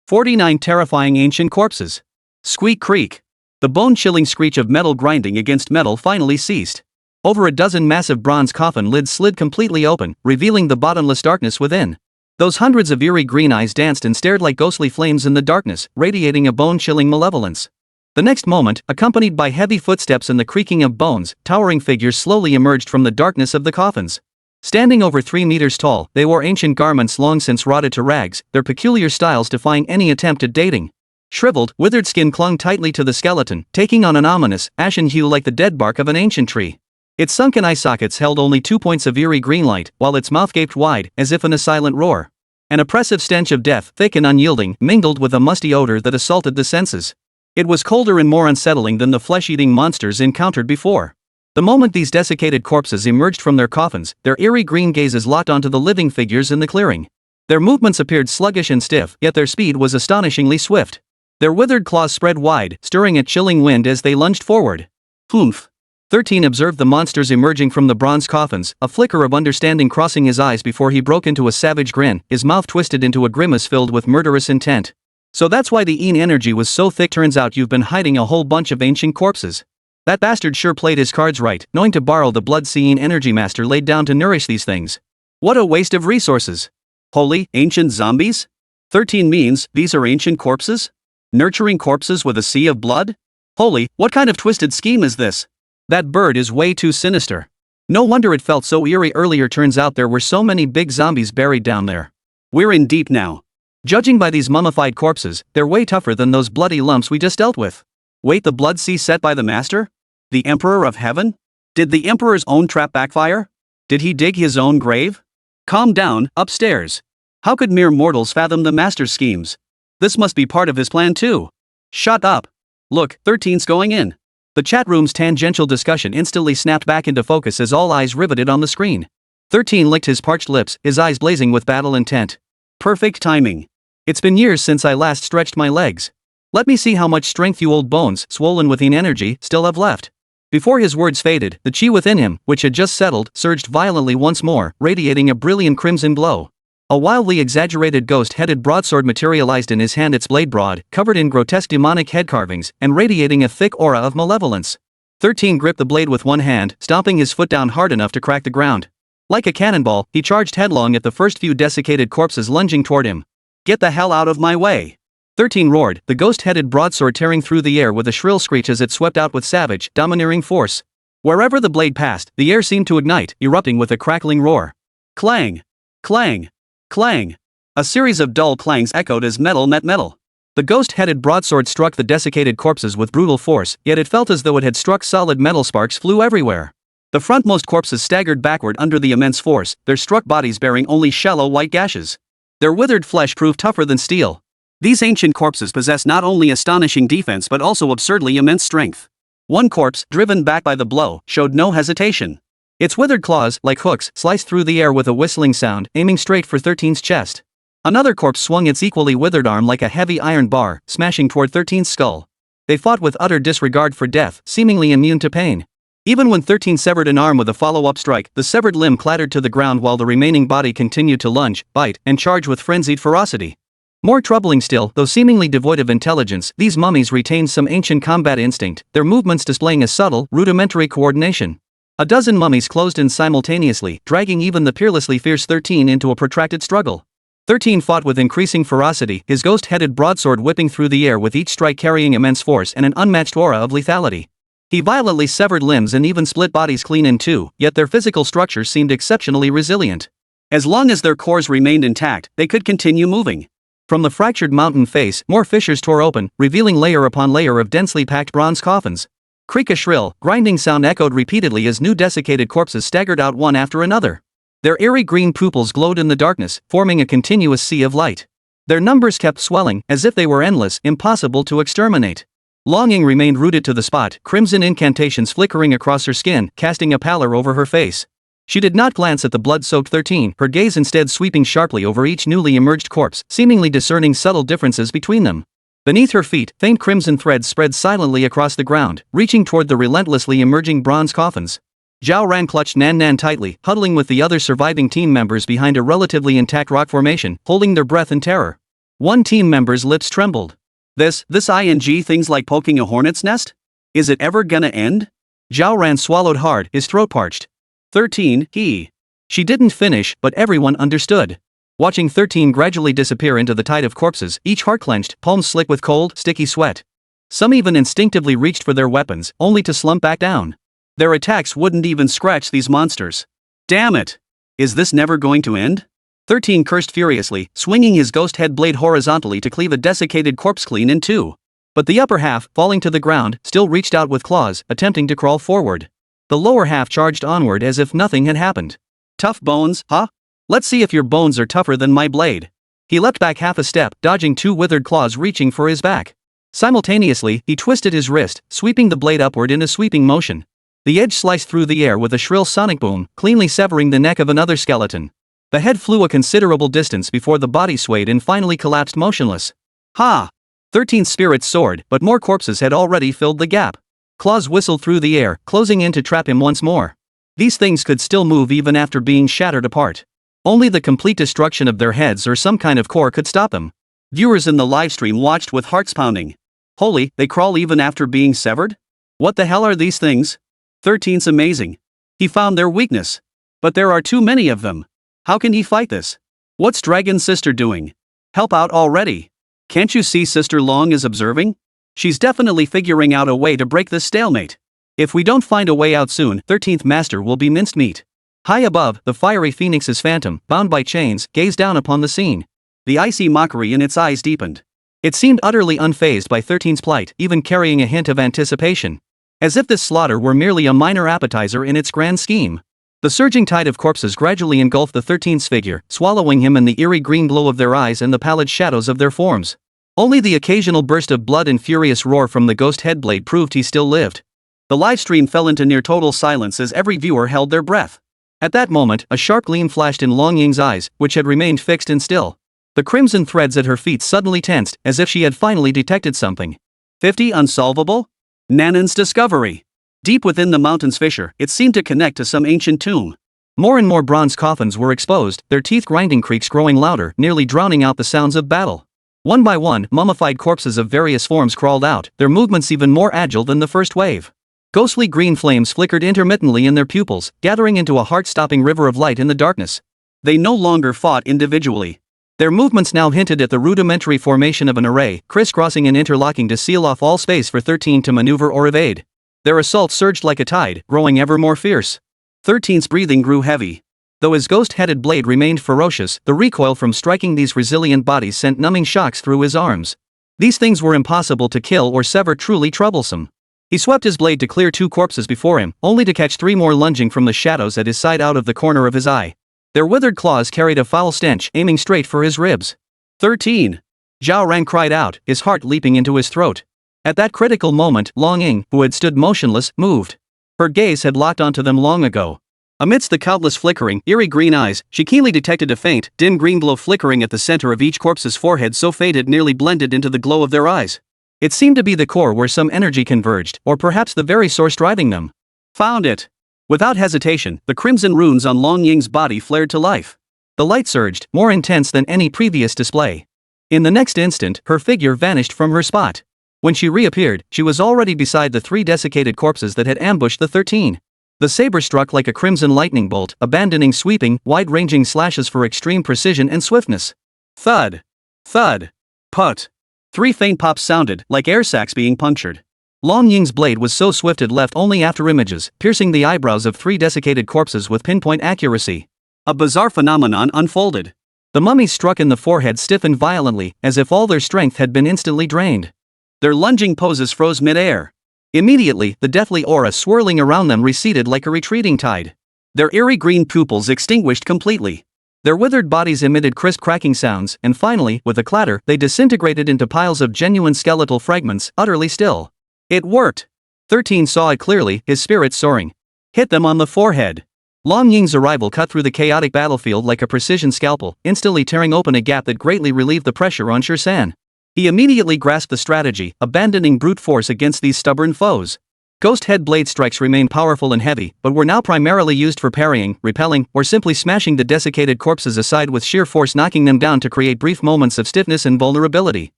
49 terrifying ancient corpses. Squeak creak. The bone-chilling screech of metal grinding against metal finally ceased. Over a dozen massive bronze coffin lids slid completely open, revealing the bottomless darkness within. Those hundreds of eerie green eyes danced and stared like ghostly flames in the darkness, radiating a bone-chilling malevolence. The next moment, accompanied by heavy footsteps and the creaking of bones, towering figures slowly emerged from the darkness of the coffins. Standing over 3 meters tall, they wore ancient garments long since rotted to rags, their peculiar styles defying any attempt at dating. Shriveled, withered skin clung tightly to the skeleton, taking on an ominous, ashen hue like the dead bark of an ancient tree. Its sunken eye sockets held only 2 points of eerie green light, while its mouth gaped wide, as if in a silent roar. An oppressive stench of death, thick and unyielding, mingled with a musty odor that assaulted the senses. It was colder and more unsettling than the flesh-eating monsters encountered before. The moment these desiccated corpses emerged from their coffins, their eerie green gazes locked onto the living figures in the clearing. Their movements appeared sluggish and stiff, yet their speed was astonishingly swift. Their withered claws spread wide, stirring a chilling wind as they lunged forward. Humph. 13 observed the monsters emerging from the bronze coffins, a flicker of understanding crossing his eyes before he broke into a savage grin, his mouth twisted into a grimace filled with murderous intent. So that's why the energy was so thick. Turns out you've been hiding a whole bunch of ancient corpses. That bastard sure played his cards right, knowing to borrow the blood-seeing energy master laid down to nourish these things. What a waste of resources. Holy, ancient zombies? 13 means, these are ancient corpses? Nurturing corpses with a sea of blood? Holy, what kind of twisted scheme is this? That bird is way too sinister. No wonder it felt so eerie earlier. Turns out there were so many big zombies buried down there. We're in deep now. Judging by these mummified corpses, they're way tougher than those bloody lumps we just dealt with. Wait, the blood sea set by the master? The Emperor of Heaven? Did the Emperor's own trap backfire? Did he dig his own grave? Calm down, upstairs. How could mere mortals fathom the master's schemes? This must be part of his plan too. Shut up. Look, 13's going in. The chat room's tangential discussion instantly snapped back into focus as all eyes riveted on the screen. 13 licked his parched lips, his eyes blazing with battle intent. Perfect timing. It's been years since I last stretched my legs. Let me see how much strength you old bones, swollen with energy, still have left. Before his words faded, the chi within him, which had just settled, surged violently once more, radiating a brilliant crimson glow. A wildly exaggerated ghost-headed broadsword materialized in his hand, its blade broad, covered in grotesque demonic head carvings, and radiating a thick aura of malevolence. 13 gripped the blade with one hand, stomping his foot down hard enough to crack the ground. Like a cannonball, he charged headlong at the first few desiccated corpses lunging toward him. Get the hell out of my way! 13 roared, the ghost-headed broadsword tearing through the air with a shrill screech as it swept out with savage, domineering force. Wherever the blade passed, the air seemed to ignite, erupting with a crackling roar. Clang! Clang! Clang! A series of dull clangs echoed as metal met metal. The ghost-headed broadsword struck the desiccated corpses with brutal force, yet it felt as though it had struck solid metal. Sparks flew everywhere. The frontmost corpses staggered backward under the immense force, their struck bodies bearing only shallow white gashes. Their withered flesh proved tougher than steel. These ancient corpses possessed not only astonishing defense but also absurdly immense strength. One corpse, driven back by the blow, showed no hesitation. Its withered claws, like hooks, sliced through the air with a whistling sound, aiming straight for 13's chest. Another corpse swung its equally withered arm like a heavy iron bar, smashing toward 13's skull. They fought with utter disregard for death, seemingly immune to pain. Even when 13 severed an arm with a follow-up strike, the severed limb clattered to the ground while the remaining body continued to lunge, bite, and charge with frenzied ferocity. More troubling still, though seemingly devoid of intelligence, these mummies retained some ancient combat instinct, their movements displaying a subtle, rudimentary coordination. A dozen mummies closed in simultaneously, dragging even the peerlessly fierce 13 into a protracted struggle. 13 fought with increasing ferocity, his ghost-headed broadsword whipping through the air with each strike carrying immense force and an unmatched aura of lethality. He violently severed limbs and even split bodies clean in two, yet their physical structure seemed exceptionally resilient. As long as their cores remained intact, they could continue moving. From the fractured mountain face, more fissures tore open, revealing layer upon layer of densely packed bronze coffins. Creak, a shrill, grinding sound echoed repeatedly as new desiccated corpses staggered out one after another. Their eerie green pupils glowed in the darkness, forming a continuous sea of light. Their numbers kept swelling, as if they were endless, impossible to exterminate. Long Ying remained rooted to the spot, crimson incantations flickering across her skin, casting a pallor over her face. She did not glance at the blood-soaked 13, her gaze instead sweeping sharply over each newly emerged corpse, seemingly discerning subtle differences between them. Beneath her feet, faint crimson threads spread silently across the ground, reaching toward the relentlessly emerging bronze coffins. Zhao Ran clutched Nan Nan tightly, huddling with the other surviving team members behind a relatively intact rock formation, holding their breath in terror. One team member's lips trembled. This ing thing's like poking a hornet's nest? Is it ever gonna end? Zhao Ran swallowed hard, his throat parched. 13, She didn't finish, but everyone understood. Watching 13 gradually disappear into the tide of corpses, each heart clenched, palms slick with cold, sticky sweat. Some even instinctively reached for their weapons, only to slump back down. Their attacks wouldn't even scratch these monsters. Damn it! Is this never going to end? 13 cursed furiously, swinging his ghost head blade horizontally to cleave a desiccated corpse clean in two. But the upper half, falling to the ground, still reached out with claws, attempting to crawl forward. The lower half charged onward as if nothing had happened. Tough bones, huh? Let's see if your bones are tougher than my blade. He leapt back half a step, dodging two withered claws reaching for his back. Simultaneously, he twisted his wrist, sweeping the blade upward in a sweeping motion. The edge sliced through the air with a shrill sonic boom, cleanly severing the neck of another skeleton. The head flew a considerable distance before the body swayed and finally collapsed motionless. Ha! 13's spirits soared, but more corpses had already filled the gap. Claws whistled through the air, closing in to trap him once more. These things could still move even after being shattered apart. Only the complete destruction of their heads or some kind of core could stop them. Viewers in the livestream watched with hearts pounding. Holy, they crawl even after being severed? What the hell are these things? 13's amazing. He found their weakness. But there are too many of them. How can he fight this? What's Dragon's sister doing? Help out already. Can't you see Sister Long is observing? She's definitely figuring out a way to break this stalemate. If we don't find a way out soon, 13th Master will be minced meat. High above, the fiery phoenix's phantom, bound by chains, gazed down upon the scene. The icy mockery in its eyes deepened. It seemed utterly unfazed by 13's plight, even carrying a hint of anticipation. As if this slaughter were merely a minor appetizer in its grand scheme. The surging tide of corpses gradually engulfed the 13's figure, swallowing him in the eerie green glow of their eyes and the pallid shadows of their forms. Only the occasional burst of blood and furious roar from the ghost headblade proved he still lived. The livestream fell into near total silence as every viewer held their breath. At that moment, a sharp gleam flashed in Long Ying's eyes, which had remained fixed and still. The crimson threads at her feet suddenly tensed, as if she had finally detected something. 50 unsolvable? Nanan's discovery. Deep within the mountain's fissure, it seemed to connect to some ancient tomb. More and more bronze coffins were exposed, their teeth-grinding creaks growing louder, nearly drowning out the sounds of battle. One by one, mummified corpses of various forms crawled out, their movements even more agile than the first wave. Ghostly green flames flickered intermittently in their pupils, gathering into a heart-stopping river of light in the darkness. They no longer fought individually. Their movements now hinted at the rudimentary formation of an array, crisscrossing and interlocking to seal off all space for 13 to maneuver or evade. Their assault surged like a tide, growing ever more fierce. 13's breathing grew heavy. Though his ghost-headed blade remained ferocious, the recoil from striking these resilient bodies sent numbing shocks through his arms. These things were impossible to kill or sever, truly troublesome. He swept his blade to clear two corpses before him, only to catch three more lunging from the shadows at his side out of the corner of his eye. Their withered claws carried a foul stench, aiming straight for his ribs. 13! Zhao Ran cried out, his heart leaping into his throat. At that critical moment, Long Ying, who had stood motionless, moved. Her gaze had locked onto them long ago. Amidst the countless flickering, eerie green eyes, she keenly detected a faint, dim green glow flickering at the center of each corpse's forehead, so faint it nearly blended into the glow of their eyes. It seemed to be the core where some energy converged, or perhaps the very source driving them. Found it! Without hesitation, the crimson runes on Long Ying's body flared to life. The light surged, more intense than any previous display. In the next instant, her figure vanished from her spot. When she reappeared, she was already beside the three desiccated corpses that had ambushed the 13. The saber struck like a crimson lightning bolt, abandoning sweeping, wide-ranging slashes for extreme precision and swiftness. Thud! Thud! Put! Three faint pops sounded, like air sacs being punctured. Long Ying's blade was so swift it left only afterimages, piercing the eyebrows of 3 desiccated corpses with pinpoint accuracy. A bizarre phenomenon unfolded. The mummies struck in the forehead stiffened violently, as if all their strength had been instantly drained. Their lunging poses froze mid-air. Immediately, the deathly aura swirling around them receded like a retreating tide. Their eerie green pupils extinguished completely. Their withered bodies emitted crisp cracking sounds, and finally, with a clatter, they disintegrated into piles of genuine skeletal fragments, utterly still. It worked! 13 saw it clearly, his spirit soaring. Hit them on the forehead. Long Ying's arrival cut through the chaotic battlefield like a precision scalpel, instantly tearing open a gap that greatly relieved the pressure on Shirsan. He immediately grasped the strategy, abandoning brute force against these stubborn foes. Ghost head blade strikes remained powerful and heavy, but were now primarily used for parrying, repelling, or simply smashing the desiccated corpses aside with sheer force, knocking them down to create brief moments of stiffness and vulnerability.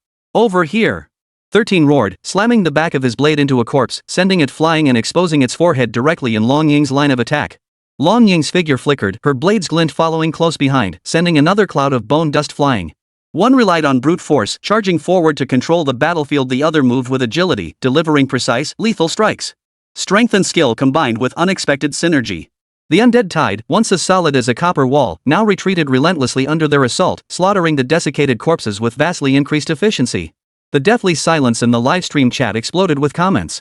Over here! 13 roared, slamming the back of his blade into a corpse, sending it flying and exposing its forehead directly in Long Ying's line of attack. Long Ying's figure flickered, her blade's glint following close behind, sending another cloud of bone dust flying. One relied on brute force, charging forward to control the battlefield, the other moved with agility, delivering precise, lethal strikes. Strength and skill combined with unexpected synergy. The undead tide, once as solid as a copper wall, now retreated relentlessly under their assault, slaughtering the desiccated corpses with vastly increased efficiency. The deathly silence in the livestream chat exploded with comments.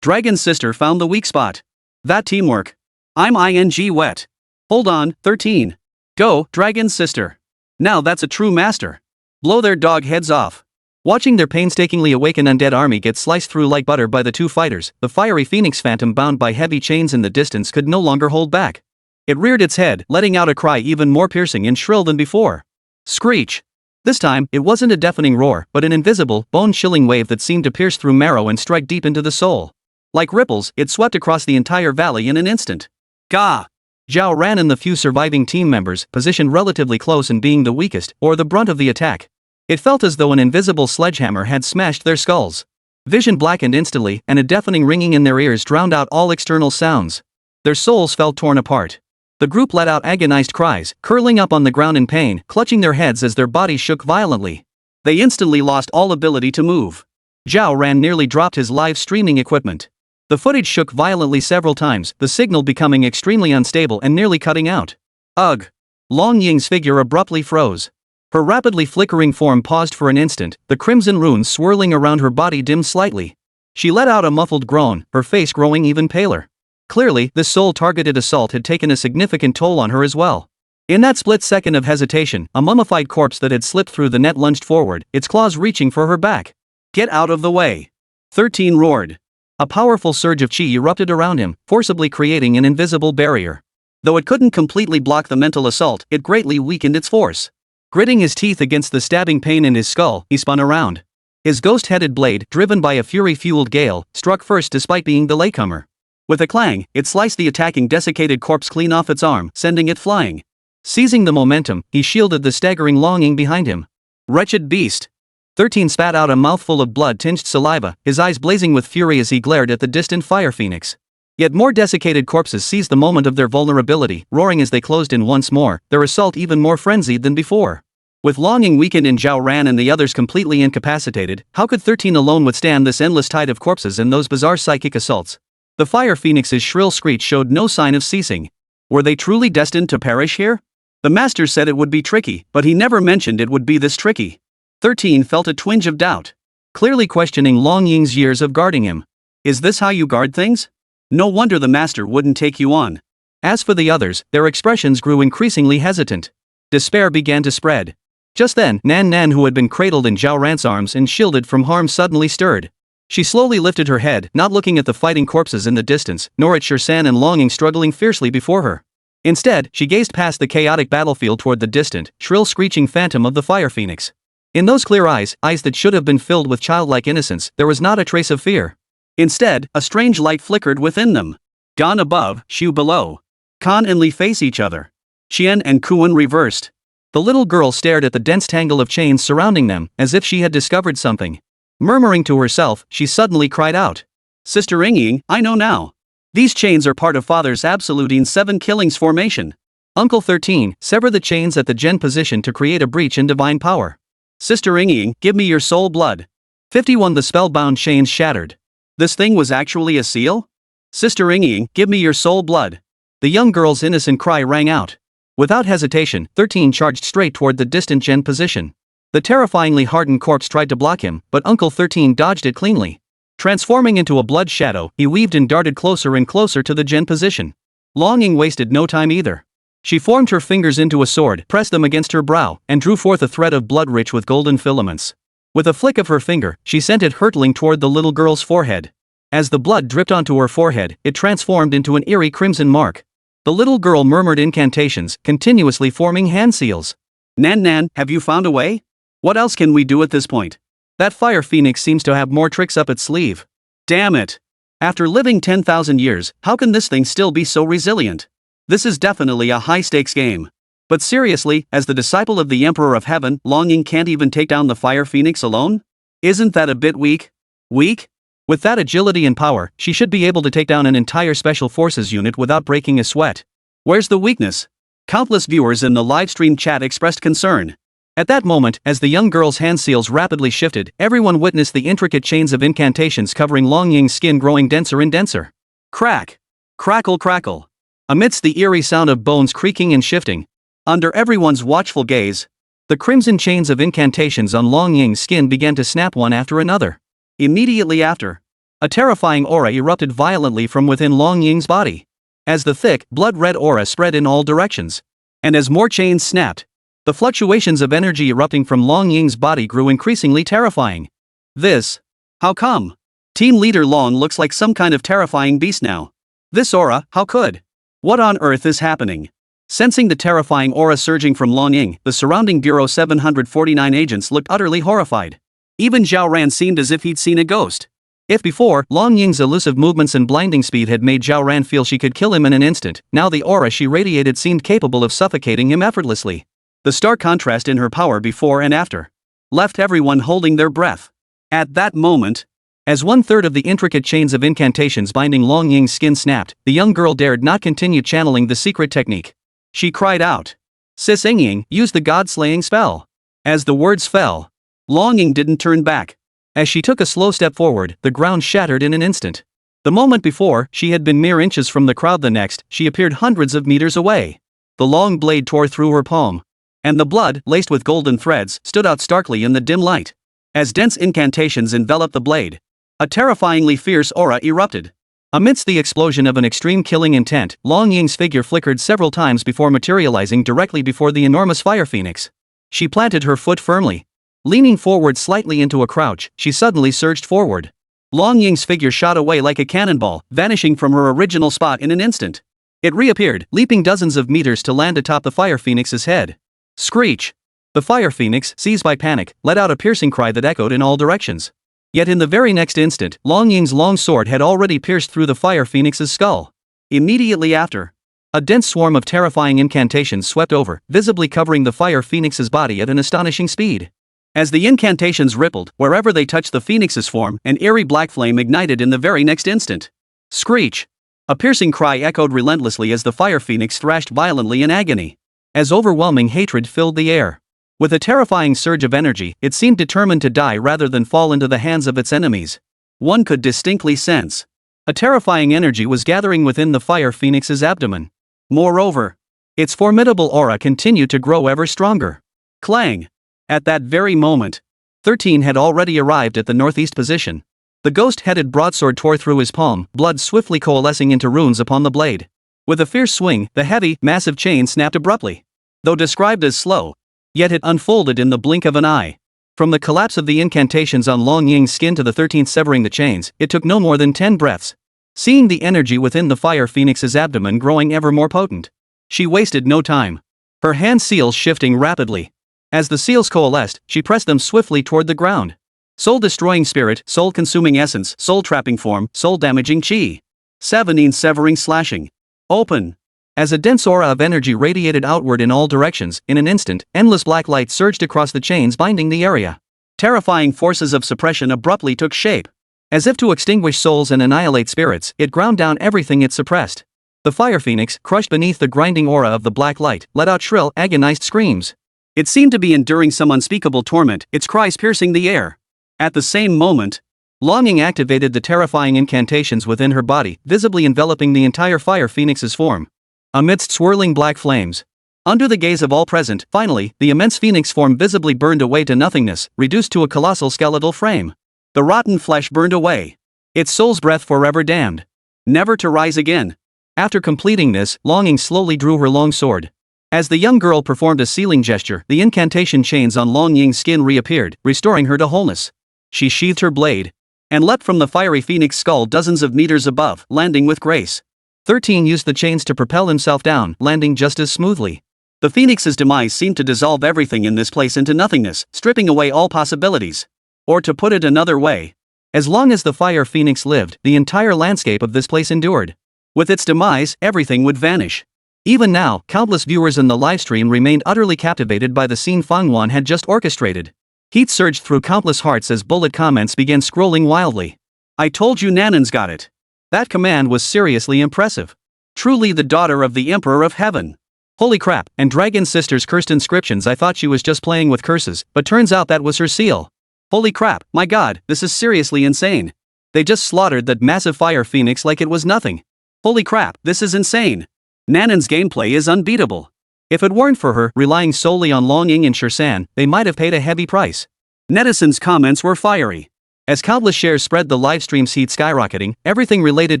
Dragon's sister found the weak spot. That teamwork. I'm ing wet. Hold on, 13. Go, Dragon's sister. Now that's a true master. Blow their dog heads off. Watching their painstakingly awakened undead army get sliced through like butter by the 2 fighters, the fiery phoenix phantom bound by heavy chains in the distance could no longer hold back. It reared its head, letting out a cry even more piercing and shrill than before. Screech! This time, it wasn't a deafening roar, but an invisible, bone-chilling wave that seemed to pierce through marrow and strike deep into the soul. Like ripples, it swept across the entire valley in an instant. Gah! Zhao Ran and the few surviving team members, positioned relatively close and being the weakest, or the brunt of the attack. It felt as though an invisible sledgehammer had smashed their skulls. Vision blackened instantly, and a deafening ringing in their ears drowned out all external sounds. Their souls felt torn apart. The group let out agonized cries, curling up on the ground in pain, clutching their heads as their bodies shook violently. They instantly lost all ability to move. Zhao Ran nearly dropped his live streaming equipment. The footage shook violently several times, the signal becoming extremely unstable and nearly cutting out. Ugh! Long Ying's figure abruptly froze. Her rapidly flickering form paused for an instant, the crimson runes swirling around her body dimmed slightly. She let out a muffled groan, her face growing even paler. Clearly, this soul-targeted assault had taken a significant toll on her as well. In that split second of hesitation, a mummified corpse that had slipped through the net lunged forward, its claws reaching for her back. Get out of the way! 13 roared. A powerful surge of chi erupted around him, forcibly creating an invisible barrier. Though it couldn't completely block the mental assault, it greatly weakened its force. Gritting his teeth against the stabbing pain in his skull, he spun around. His ghost-headed blade, driven by a fury-fueled gale, struck first despite being the latecomer. With a clang, it sliced the attacking desiccated corpse clean off its arm, sending it flying. Seizing the momentum, he shielded the staggering Long Ying behind him. Wretched beast! 13 spat out a mouthful of blood-tinged saliva, his eyes blazing with fury as he glared at the distant fire phoenix. Yet more desiccated corpses seized the moment of their vulnerability, roaring as they closed in once more, their assault even more frenzied than before. With Long Ying weakened and Zhao Ran and the others completely incapacitated, how could 13 alone withstand this endless tide of corpses and those bizarre psychic assaults? The fire phoenix's shrill screech showed no sign of ceasing. Were they truly destined to perish here? The master said it would be tricky, but he never mentioned it would be this tricky. 13 felt a twinge of doubt. Clearly questioning Long Ying's years of guarding him. Is this how you guard things? No wonder the master wouldn't take you on. As for the others, their expressions grew increasingly hesitant. Despair began to spread. Just then, Nan Nan, who had been cradled in Zhao Ran's arms and shielded from harm, suddenly stirred. She slowly lifted her head, not looking at the fighting corpses in the distance, nor at Shirsan and Long Ying struggling fiercely before her. Instead, she gazed past the chaotic battlefield toward the distant, shrill screeching phantom of the fire phoenix. In those clear eyes, eyes that should have been filled with childlike innocence, there was not a trace of fear. Instead, a strange light flickered within them. Gan above, Shu below. Kan and Li face each other. Qian and Kuan reversed. The little girl stared at the dense tangle of chains surrounding them, as if she had discovered something. Murmuring to herself, she suddenly cried out. Sister Ying, I know now. These chains are part of Father's Absolutine 7 Killings formation. Uncle 13, sever the chains at the Gen position to create a breach in divine power. Sister Ying, give me your soul blood. 51 The spellbound chains shattered. This thing was actually a seal? Sister Ying, give me your soul blood. The young girl's innocent cry rang out. Without hesitation, 13 charged straight toward the distant Gen position. The terrifyingly hardened corpse tried to block him, but Uncle 13 dodged it cleanly. Transforming into a blood shadow, he weaved and darted closer and closer to the Gen position. Ying wasted no time either. She formed her fingers into a sword, pressed them against her brow, and drew forth a thread of blood rich with golden filaments. With a flick of her finger, she sent it hurtling toward the little girl's forehead. As the blood dripped onto her forehead, it transformed into an eerie crimson mark. The little girl murmured incantations, continuously forming hand seals. Nan, have you found a way? What else can we do at this point? That fire phoenix seems to have more tricks up its sleeve. Damn it! After living 10,000 years, how can this thing still be so resilient? This is definitely a high-stakes game. But seriously, as the disciple of the Emperor of Heaven, Ying can't even take down the fire phoenix alone? Isn't that a bit weak? Weak? With that agility and power, she should be able to take down an entire special forces unit without breaking a sweat. Where's the weakness? Countless viewers in the livestream chat expressed concern. At that moment, as the young girl's hand seals rapidly shifted, everyone witnessed the intricate chains of incantations covering Ying's skin growing denser and denser. Crack! Crackle crackle! Amidst the eerie sound of bones creaking and shifting, under everyone's watchful gaze, the crimson chains of incantations on Ying's skin began to snap one after another. Immediately after, a terrifying aura erupted violently from within Ying's body. As the thick, blood-red aura spread in all directions, and as more chains snapped, the fluctuations of energy erupting from Ying's body grew increasingly terrifying. This? How come? Team leader Long looks like some kind of terrifying beast now. This aura, how could? What on earth is happening? Sensing the terrifying aura surging from Ying, the surrounding Bureau 749 agents looked utterly horrified. Even Zhao Ran seemed as if he'd seen a ghost. If before, Ying's elusive movements and blinding speed had made Zhao Ran feel she could kill him in an instant, now the aura she radiated seemed capable of suffocating him effortlessly. The stark contrast in her power before and after left everyone holding their breath. At that moment, as 1/3 of the intricate chains of incantations binding Ying's skin snapped, the young girl dared not continue channeling the secret technique. She cried out. Sis Ying, use the god-slaying spell. As the words fell, Ying didn't turn back. As she took a slow step forward, the ground shattered in an instant. The moment before, she had been mere inches from the crowd, the next, she appeared hundreds of meters away. The long blade tore through her palm, and the blood, laced with golden threads, stood out starkly in the dim light. As dense incantations enveloped the blade, a terrifyingly fierce aura erupted. Amidst the explosion of an extreme killing intent, Ying's figure flickered several times before materializing directly before the enormous fire phoenix. She planted her foot firmly. Leaning forward slightly into a crouch, she suddenly surged forward. Ying's figure shot away like a cannonball, vanishing from her original spot in an instant. It reappeared, leaping dozens of meters to land atop the fire phoenix's head. Screech! The fire phoenix, seized by panic, let out a piercing cry that echoed in all directions. Yet in the very next instant, Ying's long sword had already pierced through the fire phoenix's skull. Immediately after, a dense swarm of terrifying incantations swept over, visibly covering the fire phoenix's body at an astonishing speed. As the incantations rippled, wherever they touched the phoenix's form, an eerie black flame ignited in the very next instant. Screech! A piercing cry echoed relentlessly as the fire phoenix thrashed violently in agony. As overwhelming hatred filled the air. With a terrifying surge of energy, it seemed determined to die rather than fall into the hands of its enemies. One could distinctly sense a terrifying energy was gathering within the fire phoenix's abdomen. Moreover, its formidable aura continued to grow ever stronger. Clang! At that very moment, 13 had already arrived at the northeast position. The ghost-headed broadsword tore through his palm, blood swiftly coalescing into runes upon the blade. With a fierce swing, the heavy, massive chain snapped abruptly. Though described as slow, yet it unfolded in the blink of an eye. From the collapse of the incantations on Ying's skin to the 13th severing the chains, it took no more than 10 breaths. Seeing the energy within the fire phoenix's abdomen growing ever more potent, she wasted no time. Her hand seals shifting rapidly. As the seals coalesced, she pressed them swiftly toward the ground. Soul-destroying spirit, soul-consuming essence, soul-trapping form, soul-damaging chi. 17 severing slashing. Open. As a dense aura of energy radiated outward in all directions, in an instant, endless black light surged across the chains binding the area. Terrifying forces of suppression abruptly took shape. As if to extinguish souls and annihilate spirits, it ground down everything it suppressed. The fire phoenix, crushed beneath the grinding aura of the black light, let out shrill, agonized screams. It seemed to be enduring some unspeakable torment, its cries piercing the air. At the same moment, Longing activated the terrifying incantations within her body, visibly enveloping the entire fire phoenix's form. Amidst swirling black flames, under the gaze of all present, finally, the immense phoenix form visibly burned away to nothingness, reduced to a colossal skeletal frame. The rotten flesh burned away. Its soul's breath forever damned, never to rise again. After completing this, Longing slowly drew her long sword. As the young girl performed a sealing gesture, the incantation chains on Longing's skin reappeared, restoring her to wholeness. She sheathed her blade and leapt from the fiery phoenix skull dozens of meters above, landing with grace. 13 used the chains to propel himself down, landing just as smoothly. The phoenix's demise seemed to dissolve everything in this place into nothingness, stripping away all possibilities. Or to put it another way, as long as the fire phoenix lived, the entire landscape of this place endured. With its demise, everything would vanish. Even now, countless viewers in the livestream remained utterly captivated by the scene Fangwan had just orchestrated. Heat surged through countless hearts as bullet comments began scrolling wildly. I told you Nanan's got it. That command was seriously impressive. Truly the daughter of the Emperor of Heaven. Holy crap, and Dragon Sister's cursed inscriptions, I thought she was just playing with curses, but turns out that was her seal. Holy crap, my god, this is seriously insane. They just slaughtered that massive fire phoenix like it was nothing. Holy crap, this is insane. Nanan's gameplay is unbeatable. If it weren't for her relying solely on Longing and Shirsan, they might have paid a heavy price. Netizens' comments were fiery. As countless shares spread, the livestream's heat skyrocketing, everything related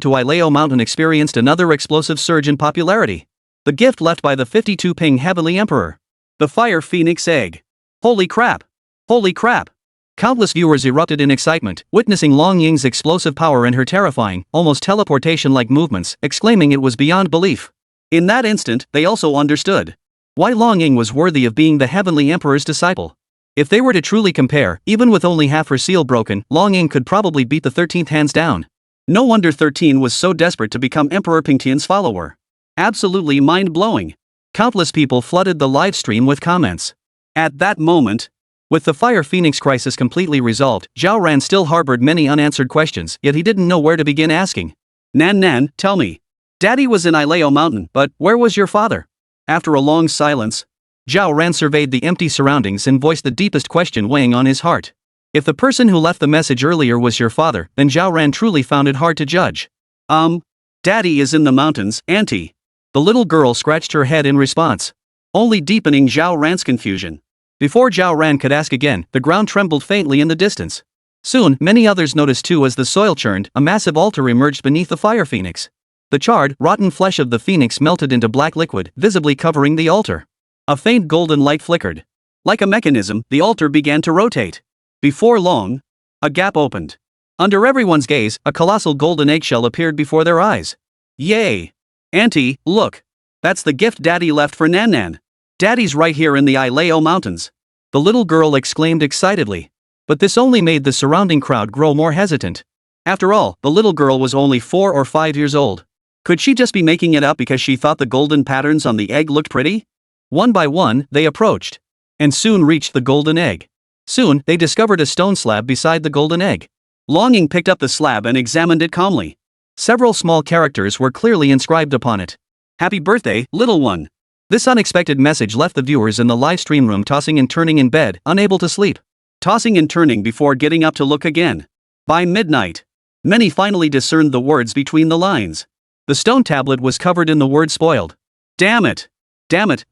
to Ileo Mountain experienced another explosive surge in popularity. The gift left by the 52-ping Heavenly Emperor. The Fire Phoenix Egg. Holy crap! Holy crap! Countless viewers erupted in excitement, witnessing Longying's explosive power and her terrifying, almost teleportation-like movements, exclaiming it was beyond belief. In that instant, they also understood why Longing was worthy of being the Heavenly Emperor's disciple. If they were to truly compare, even with only half her seal broken, Longing could probably beat the 13th hands down. No wonder 13 was so desperate to become Emperor Pingtian's follower. Absolutely mind-blowing. Countless people flooded the live stream with comments. At that moment, with the Fire Phoenix crisis completely resolved, Zhao Ran still harbored many unanswered questions, yet he didn't know where to begin asking. Nan, tell me. Daddy was in Ileo Mountain, but where was your father? After a long silence, Zhao Ran surveyed the empty surroundings and voiced the deepest question weighing on his heart. If the person who left the message earlier was your father, then Zhao Ran truly found it hard to judge. Daddy is in the mountains, auntie. The little girl scratched her head in response, only deepening Zhao Ran's confusion. Before Zhao Ran could ask again, the ground trembled faintly in the distance. Soon, many others noticed too as the soil churned, a massive altar emerged beneath the fire phoenix. The charred, rotten flesh of the phoenix melted into black liquid, visibly covering the altar. A faint golden light flickered. Like a mechanism, the altar began to rotate. Before long, a gap opened. Under everyone's gaze, a colossal golden eggshell appeared before their eyes. Yay! Auntie, look! That's the gift Daddy left for Nan. Daddy's right here in the Ileo Mountains. The little girl exclaimed excitedly. But this only made the surrounding crowd grow more hesitant. After all, the little girl was only 4 or 5 years old. Could she just be making it up because she thought the golden patterns on the egg looked pretty? One by one, they approached. And soon reached the golden egg. Soon, they discovered a stone slab beside the golden egg. Longing picked up the slab and examined it calmly. Several small characters were clearly inscribed upon it. Happy birthday, little one. This unexpected message left the viewers in the live stream room tossing and turning in bed, unable to sleep. Tossing and turning before getting up to look again. By midnight, many finally discerned the words between the lines. The stone tablet was covered in the word spoiled. Damn it,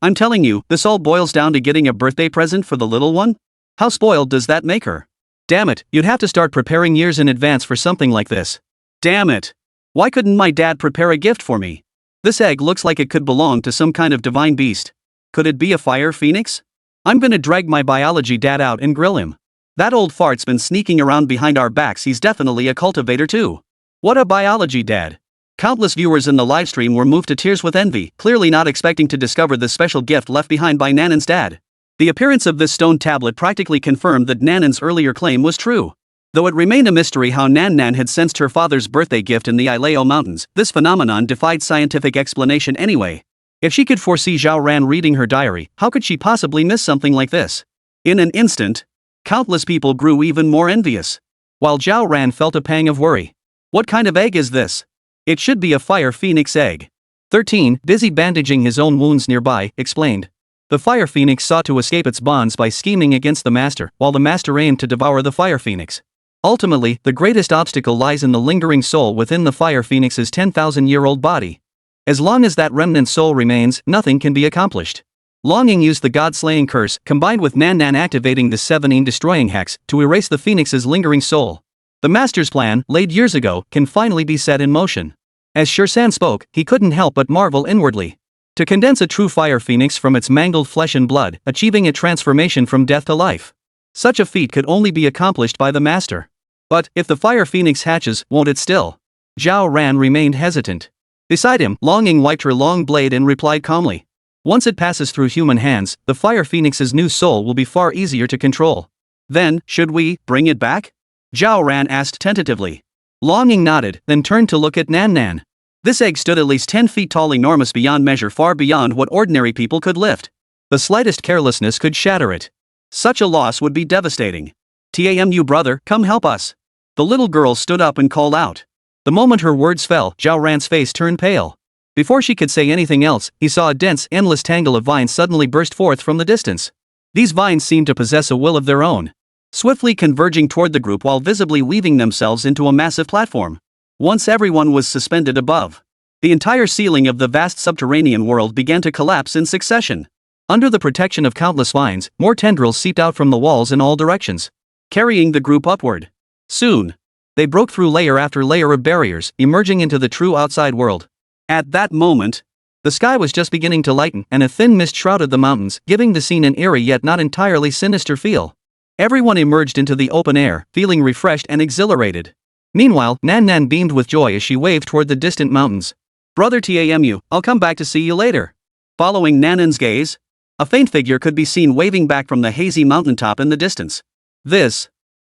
I'm telling you, this all boils down to getting a birthday present for the little one? How spoiled does that make her? Damn it, you'd have to start preparing years in advance for something like this. Damn it. Why couldn't my dad prepare a gift for me? This egg looks like it could belong to some kind of divine beast. Could it be a fire phoenix? I'm gonna drag my biology dad out and grill him. That old fart's been sneaking around behind our backs, he's definitely a cultivator too. What a biology dad. Countless viewers in the livestream were moved to tears with envy, clearly not expecting to discover the special gift left behind by Nanan's dad. The appearance of this stone tablet practically confirmed that Nanan's earlier claim was true. Though it remained a mystery how Nan had sensed her father's birthday gift in the Ileo Mountains, this phenomenon defied scientific explanation anyway. If she could foresee Zhao Ran reading her diary, how could she possibly miss something like this? In an instant, countless people grew even more envious. While Zhao Ran felt a pang of worry. What kind of egg is this? It should be a fire phoenix egg. 13, busy bandaging his own wounds nearby, explained. The fire phoenix sought to escape its bonds by scheming against the master, while the master aimed to devour the fire phoenix. Ultimately, the greatest obstacle lies in the lingering soul within the fire phoenix's 10,000-year-old body. As long as that remnant soul remains, nothing can be accomplished. Longing used the god-slaying curse, combined with Nan Nan activating the 17 destroying hex, to erase the phoenix's lingering soul. The master's plan, laid years ago, can finally be set in motion. As Shursan spoke, he couldn't help but marvel inwardly. To condense a true fire phoenix from its mangled flesh and blood, achieving a transformation from death to life. Such a feat could only be accomplished by the master. But, if the fire phoenix hatches, won't it still? Zhao Ran remained hesitant. Beside him, Longing wiped her long blade and replied calmly. Once it passes through human hands, the fire phoenix's new soul will be far easier to control. Then, should we bring it back? Zhao Ran asked tentatively. Longing nodded, then turned to look at Nan Nan. This egg stood at least 10 feet tall, enormous beyond measure, far beyond what ordinary people could lift. The slightest carelessness could shatter it. Such a loss would be devastating. Tamu brother, come help us. The little girl stood up and called out. The moment her words fell, Zhao Ran's face turned pale. Before she could say anything else, he saw a dense, endless tangle of vines suddenly burst forth from the distance. These vines seemed to possess a will of their own, swiftly converging toward the group while visibly weaving themselves into a massive platform. Once everyone was suspended above, the entire ceiling of the vast subterranean world began to collapse in succession. Under the protection of countless vines, more tendrils seeped out from the walls in all directions, carrying the group upward. Soon, they broke through layer after layer of barriers, emerging into the true outside world. At that moment, the sky was just beginning to lighten, and a thin mist shrouded the mountains, giving the scene an eerie yet not entirely sinister feel. Everyone emerged into the open air, feeling refreshed and exhilarated. Meanwhile, Nan Nan beamed with joy as she waved toward the distant mountains. Brother Tamu, I'll come back to see you later. Following Nanan's gaze, a faint figure could be seen waving back from the hazy mountaintop in the distance.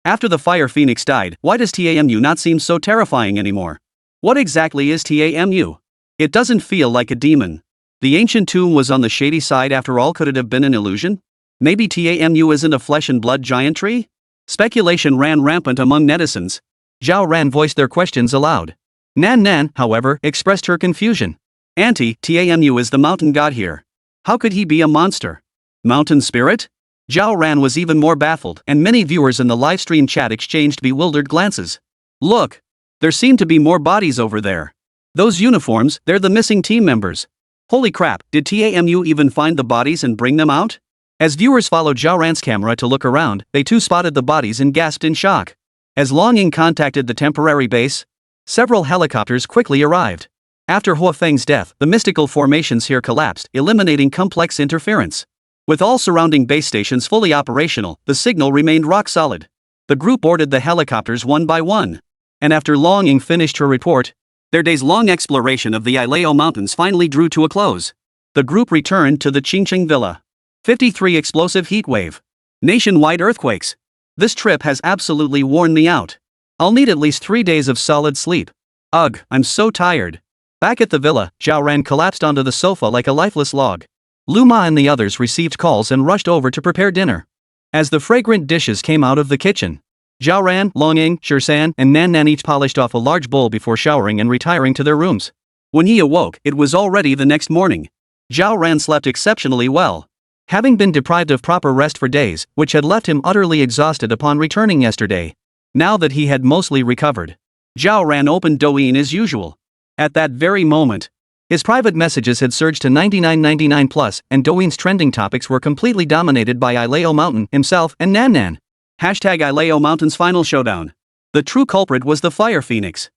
After the fire phoenix died, why does Tamu not seem so terrifying anymore? What exactly is Tamu? It doesn't feel like a demon. The ancient tomb was on the shady side after all. Could it have been an illusion? Maybe Tamu isn't a flesh and blood giant tree? Speculation ran rampant among netizens. Zhao Ran voiced their questions aloud. Nan Nan, however, expressed her confusion. Auntie, Tamu is the mountain god here. How could he be a monster? Mountain spirit? Zhao Ran was even more baffled, and many viewers in the livestream chat exchanged bewildered glances. Look! There seem to be more bodies over there. Those uniforms, they're the missing team members. Holy crap, did Tamu even find the bodies and bring them out? As viewers followed Zhao Ran's camera to look around, they too spotted the bodies and gasped in shock. As Longing contacted the temporary base, several helicopters quickly arrived. After Hua Feng's death, the mystical formations here collapsed, eliminating complex interference. With all surrounding base stations fully operational, the signal remained rock solid. The group boarded the helicopters one by one. And after Longing finished her report, their days-long exploration of the Ileo Mountains finally drew to a close. The group returned to the Qingqing Villa. 53 explosive heat wave. Nationwide earthquakes. This trip has absolutely worn me out. I'll need at least 3 days of solid sleep. Ugh, I'm so tired. Back at the villa, Zhao Ran collapsed onto the sofa like a lifeless log. Luma and the others received calls and rushed over to prepare dinner. As the fragrant dishes came out of the kitchen, Zhao Ran, Longing, Shursan, and Nan Nan each polished off a large bowl before showering and retiring to their rooms. When he awoke, it was already the next morning. Zhao Ran slept exceptionally well, having been deprived of proper rest for days, which had left him utterly exhausted upon returning yesterday. Now that he had mostly recovered, Zhao Ran opened Douyin as usual. At that very moment, his private messages had surged to 99.99+, and Douyin's trending topics were completely dominated by Ileo Mountain, himself, and Nan Nan. #Ileo Mountain's final showdown. The true culprit was the Fire Phoenix.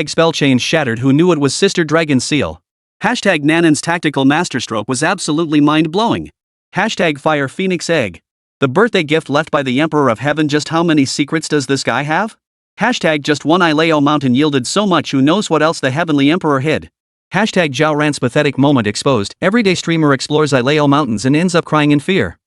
Spell chains shattered. Who knew it was Sister Dragon's seal? Nanan's tactical masterstroke was absolutely mind-blowing. Fire Phoenix Egg. The birthday gift left by the Emperor of Heaven. Just how many secrets does this guy have? Just one Ileo Mountain yielded so much. Who knows what else the Heavenly Emperor hid? Zhao Ran's pathetic moment exposed. Everyday streamer explores Ileo Mountains and ends up crying in fear.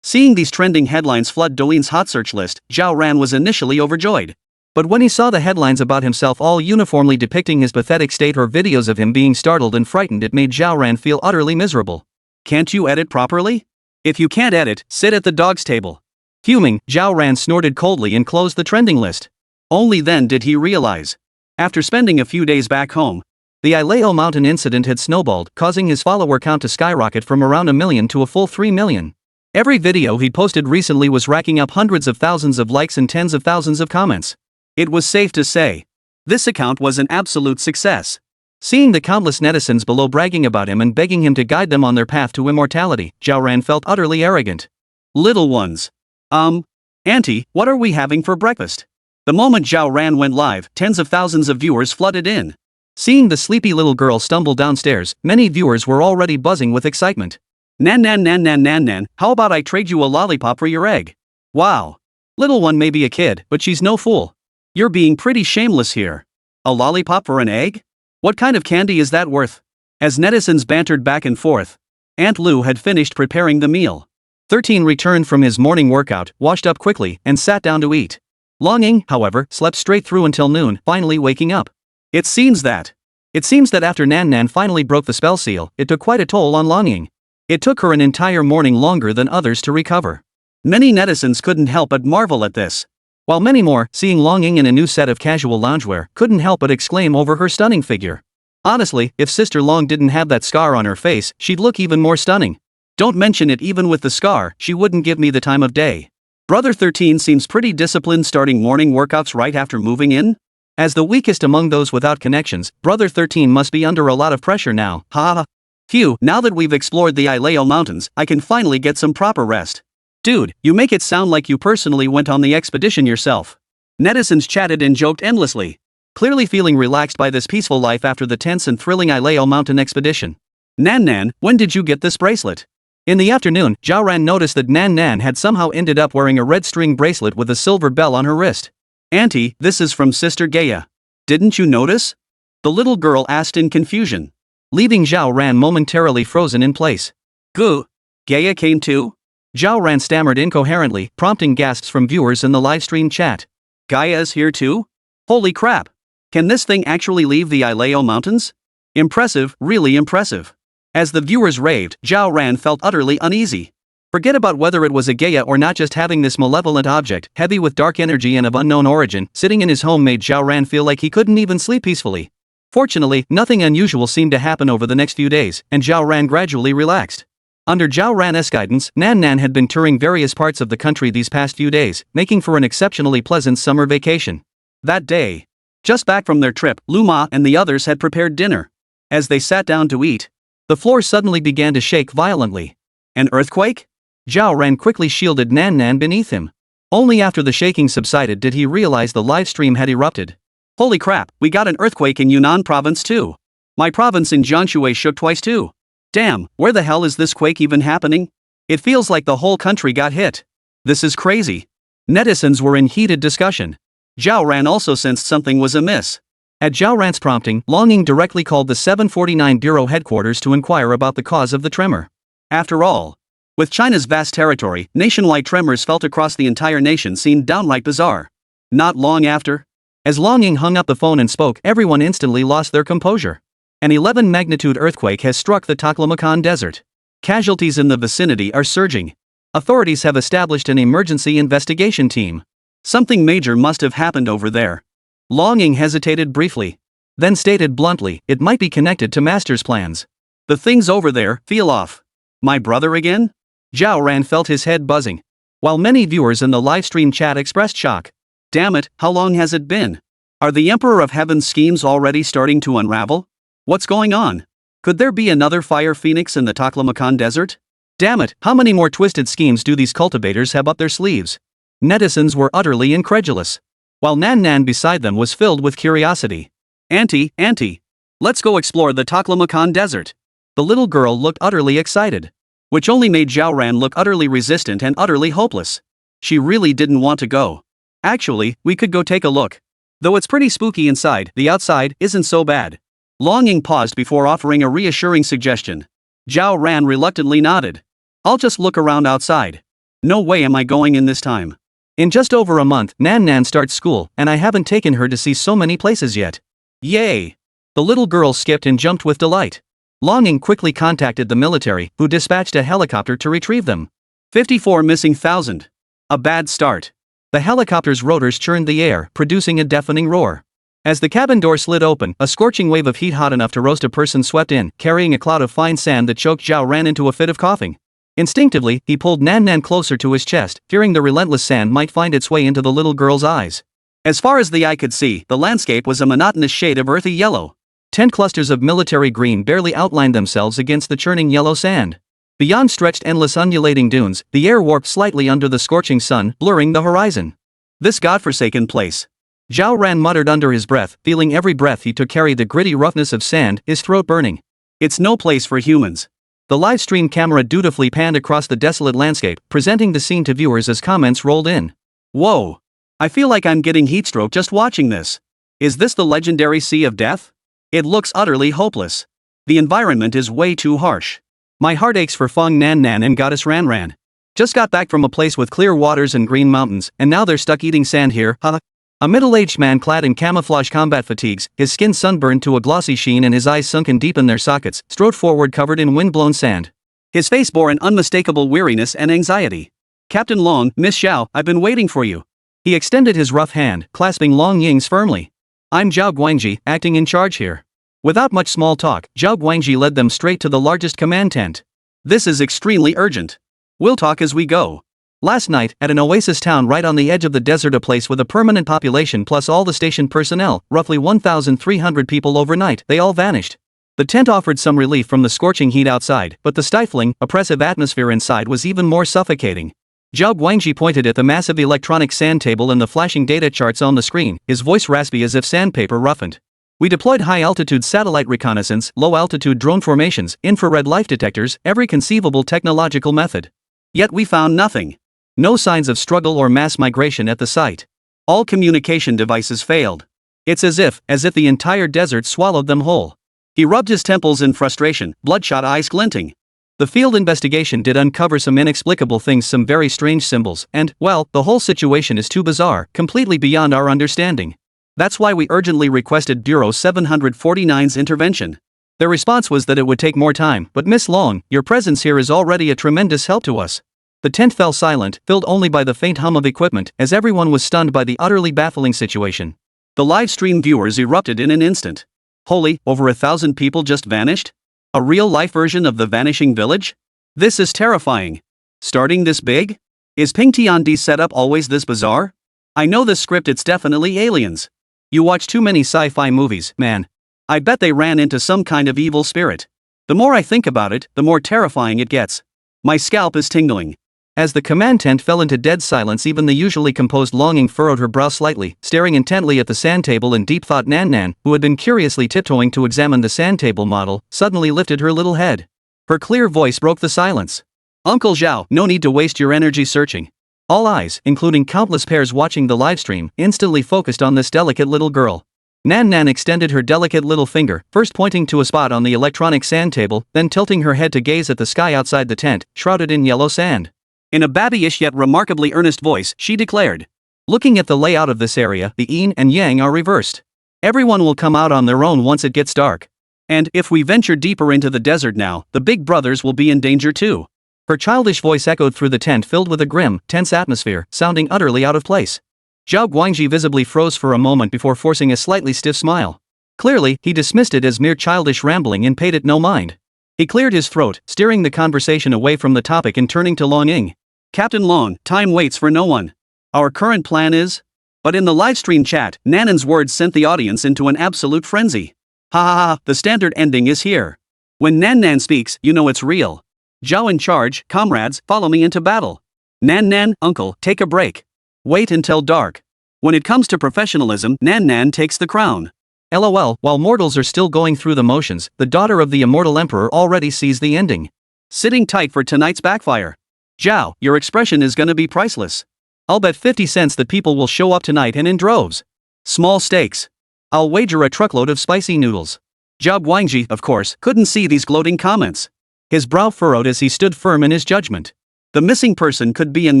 Seeing these trending headlines flood Douyin's hot search list, Zhao Ran was initially overjoyed. But when he saw the headlines about himself all uniformly depicting his pathetic state or videos of him being startled and frightened, it made Zhao Ran feel utterly miserable. Can't you edit properly? If you can't edit, sit at the dog's table. Fuming, Zhao Ran snorted coldly and closed the trending list. Only then did he realize. After spending a few days back home, The Ileo Mountain incident had snowballed, causing his follower count to skyrocket from around 1 million to a full 3 million. Every video he posted recently was racking up hundreds of thousands of likes and tens of thousands of comments. It was safe to say, this account was an absolute success. Seeing the countless netizens below bragging about him and begging him to guide them on their path to immortality, Zhao Ran felt utterly arrogant. Little ones. Auntie, what are we having for breakfast? The moment Zhao Ran went live, tens of thousands of viewers flooded in. Seeing the sleepy little girl stumble downstairs, many viewers were already buzzing with excitement. Nan, how about I trade you a lollipop for your egg? Wow. Little one may be a kid, but she's no fool. You're being pretty shameless here. A lollipop for an egg? What kind of candy is that worth? As netizens bantered back and forth, Aunt Lu had finished preparing the meal. 13 returned from his morning workout, washed up quickly, and sat down to eat. Longing, however, slept straight through until noon, finally waking up. It seems that after Nan finally broke the spell seal, it took quite a toll on Longing. It took her an entire morning longer than others to recover. Many netizens couldn't help but marvel at this. While many more, seeing Longing in a new set of casual loungewear, couldn't help but exclaim over her stunning figure. Honestly, if Sister Long didn't have that scar on her face, she'd look even more stunning. Don't mention it, even with the scar, she wouldn't give me the time of day. Brother 13 seems pretty disciplined, starting morning workouts right after moving in. As the weakest among those without connections, Brother 13 must be under a lot of pressure now, haha. Phew, now that we've explored the Ileo Mountains, I can finally get some proper rest. Dude, you make it sound like you personally went on the expedition yourself. Netizens chatted and joked endlessly, clearly feeling relaxed by this peaceful life after the tense and thrilling Ileo Mountain expedition. Nan, when did you get this bracelet? In the afternoon, Zhao Ran noticed that Nan had somehow ended up wearing a red string bracelet with a silver bell on her wrist. Auntie, this is from Sister Gaia. Didn't you notice? The little girl asked in confusion, leaving Zhao Ran momentarily frozen in place. Goo, Gaia came too? Zhao Ran stammered incoherently, prompting gasps from viewers in the livestream chat. Gaia is here too? Holy crap! Can this thing actually leave the Ileo Mountains? Impressive, really impressive. As the viewers raved, Zhao Ran felt utterly uneasy. Forget about whether it was a Gaia or not, just having this malevolent object, heavy with dark energy and of unknown origin, sitting in his home made Zhao Ran feel like he couldn't even sleep peacefully. Fortunately, nothing unusual seemed to happen over the next few days, and Zhao Ran gradually relaxed. Under Zhao Ran's guidance, Nan had been touring various parts of the country these past few days, making for an exceptionally pleasant summer vacation. That day, just back from their trip, Lu Ma and the others had prepared dinner. As they sat down to eat, the floor suddenly began to shake violently. An earthquake? Zhao Ran quickly shielded Nan beneath him. Only after the shaking subsided did he realize the live stream had erupted. Holy crap, we got an earthquake in Yunnan province too. My province in Jiangsu shook twice too. Damn, where the hell is this quake even happening? It feels like the whole country got hit. This is crazy. Netizens were in heated discussion. Zhao Ran also sensed something was amiss. At Zhao Ran's prompting, Longing directly called the 749 Bureau headquarters to inquire about the cause of the tremor. After all, with China's vast territory, nationwide tremors felt across the entire nation seemed downright bizarre. Not long after, as Longing hung up the phone and spoke, everyone instantly lost their composure. An 11-magnitude earthquake has struck the Taklamakan Desert. Casualties in the vicinity are surging. Authorities have established an emergency investigation team. Something major must have happened over there. Longing hesitated briefly, then stated bluntly, it might be connected to Master's plans. The things over there feel off. My brother again? Zhao Ran felt his head buzzing, while many viewers in the livestream chat expressed shock. Damn it, how long has it been? Are the Emperor of Heaven's schemes already starting to unravel? What's going on? Could there be another fire phoenix in the Taklamakan Desert? Damn it, how many more twisted schemes do these cultivators have up their sleeves? Netizens were utterly incredulous, while Nan beside them was filled with curiosity. Auntie, let's go explore the Taklamakan Desert. The little girl looked utterly excited, which only made Zhao Ran look utterly resistant and utterly hopeless. She really didn't want to go. Actually, we could go take a look. Though it's pretty spooky inside, the outside isn't so bad. Longing paused before offering a reassuring suggestion. Zhao Ran reluctantly nodded. I'll just look around outside. No way am I going in this time. In just over a month, Nan starts school, and I haven't taken her to see so many places yet. Yay! The little girl skipped and jumped with delight. Longing quickly contacted the military, who dispatched a helicopter to retrieve them. 54 missing thousand. A bad start. The helicopter's rotors churned the air, producing a deafening roar. As the cabin door slid open, a scorching wave of heat hot enough to roast a person swept in, carrying a cloud of fine sand that choked Zhao ran into a fit of coughing. Instinctively, he pulled Nan Nan closer to his chest, fearing the relentless sand might find its way into the little girl's eyes. As far as the eye could see, the landscape was a monotonous shade of earthy yellow. 10 clusters of military green barely outlined themselves against the churning yellow sand. Beyond stretched endless undulating dunes, the air warped slightly under the scorching sun, blurring the horizon. This godforsaken place. Zhao Ran muttered under his breath, feeling every breath he took carry the gritty roughness of sand, his throat burning. It's no place for humans. The Livestream camera dutifully panned across the desolate landscape, presenting the scene to viewers as comments rolled in. Whoa! I feel like I'm getting heatstroke just watching this. Is this the legendary Sea of Death? It looks utterly hopeless. The environment is way too harsh. My heart aches for Feng Nan Nan and Goddess Ran Ran. Just got back from a place with clear waters and green mountains, and now they're stuck eating sand here, huh? A middle-aged man clad in camouflage combat fatigues, his skin sunburned to a glossy sheen and his eyes sunken deep in their sockets, strode forward covered in wind-blown sand. His face bore an unmistakable weariness and anxiety. Captain Long, Miss Xiao, I've been waiting for you. He extended his rough hand, clasping Long Ying's firmly. I'm Zhao Guangji, acting in charge here. Without much small talk, Zhao Guangji led them straight to the largest command tent. This is extremely urgent. We'll talk as we go. Last night, at an oasis town right on the edge of the desert, a place with a permanent population plus all the station personnel, roughly 1,300 people overnight, they all vanished. The tent offered some relief from the scorching heat outside, but the stifling, oppressive atmosphere inside was even more suffocating. Zhao Guangji pointed at the massive electronic sand table and the flashing data charts on the screen, his voice raspy as if sandpaper roughened. We deployed high-altitude satellite reconnaissance, low-altitude drone formations, infrared life detectors, every conceivable technological method. Yet we found nothing. No signs of struggle or mass migration at the site. All communication devices failed. It's as if the entire desert swallowed them whole. He rubbed his temples in frustration, bloodshot eyes glinting. The field investigation did uncover some inexplicable things, some very strange symbols, and, well, the whole situation is too bizarre, completely beyond our understanding. That's why we urgently requested Bureau 749's intervention. Their response was that it would take more time, but Miss Long, your presence here is already a tremendous help to us. The tent fell silent, filled only by the faint hum of equipment, as everyone was stunned by the utterly baffling situation. The live stream viewers erupted in an instant. Holy, over 1,000 people just vanished? A real-life version of the Vanishing Village? This is terrifying. Starting this big? Is Ping Tiandi's setup always this bizarre? I know this script, it's definitely aliens. You watch too many sci-fi movies, man. I bet they ran into some kind of evil spirit. The more I think about it, the more terrifying it gets. My scalp is tingling. As the command tent fell into dead silence, even the usually composed Longing furrowed her brow slightly, staring intently at the sand table in deep thought. Nan Nan, who had been curiously tiptoeing to examine the sand table model, suddenly lifted her little head. Her clear voice broke the silence. Uncle Zhao, no need to waste your energy searching. All eyes, including countless pairs watching the livestream, instantly focused on this delicate little girl. Nan Nan extended her delicate little finger, first pointing to a spot on the electronic sand table, then tilting her head to gaze at the sky outside the tent, shrouded in yellow sand. In a babyish yet remarkably earnest voice, she declared. Looking at the layout of this area, the yin and yang are reversed. Everyone will come out on their own once it gets dark. And, if we venture deeper into the desert now, the big brothers will be in danger too. Her childish voice echoed through the tent filled with a grim, tense atmosphere, sounding utterly out of place. Zhao Guangji visibly froze for a moment before forcing a slightly stiff smile. Clearly, he dismissed it as mere childish rambling and paid it no mind. He cleared his throat, steering the conversation away from the topic and turning to Long Ying. Captain Long, time waits for no one. Our current plan is... But in the livestream chat, Nanan's words sent the audience into an absolute frenzy. Ha ha ha, the standard ending is here. When Nan Nan speaks, you know it's real. Zhao in charge, comrades, follow me into battle. Nan Nan, uncle, take a break. Wait until dark. When it comes to professionalism, Nan Nan takes the crown. LOL, while mortals are still going through the motions, the daughter of the Immortal Emperor already sees the ending. Sitting tight for tonight's backfire. Zhao, your expression is gonna be priceless. I'll bet 50 cents that people will show up tonight and in droves. Small stakes. I'll wager a truckload of spicy noodles. Zhao Guangji, of course, couldn't see these gloating comments. His brow furrowed as he stood firm in his judgment. The missing person could be in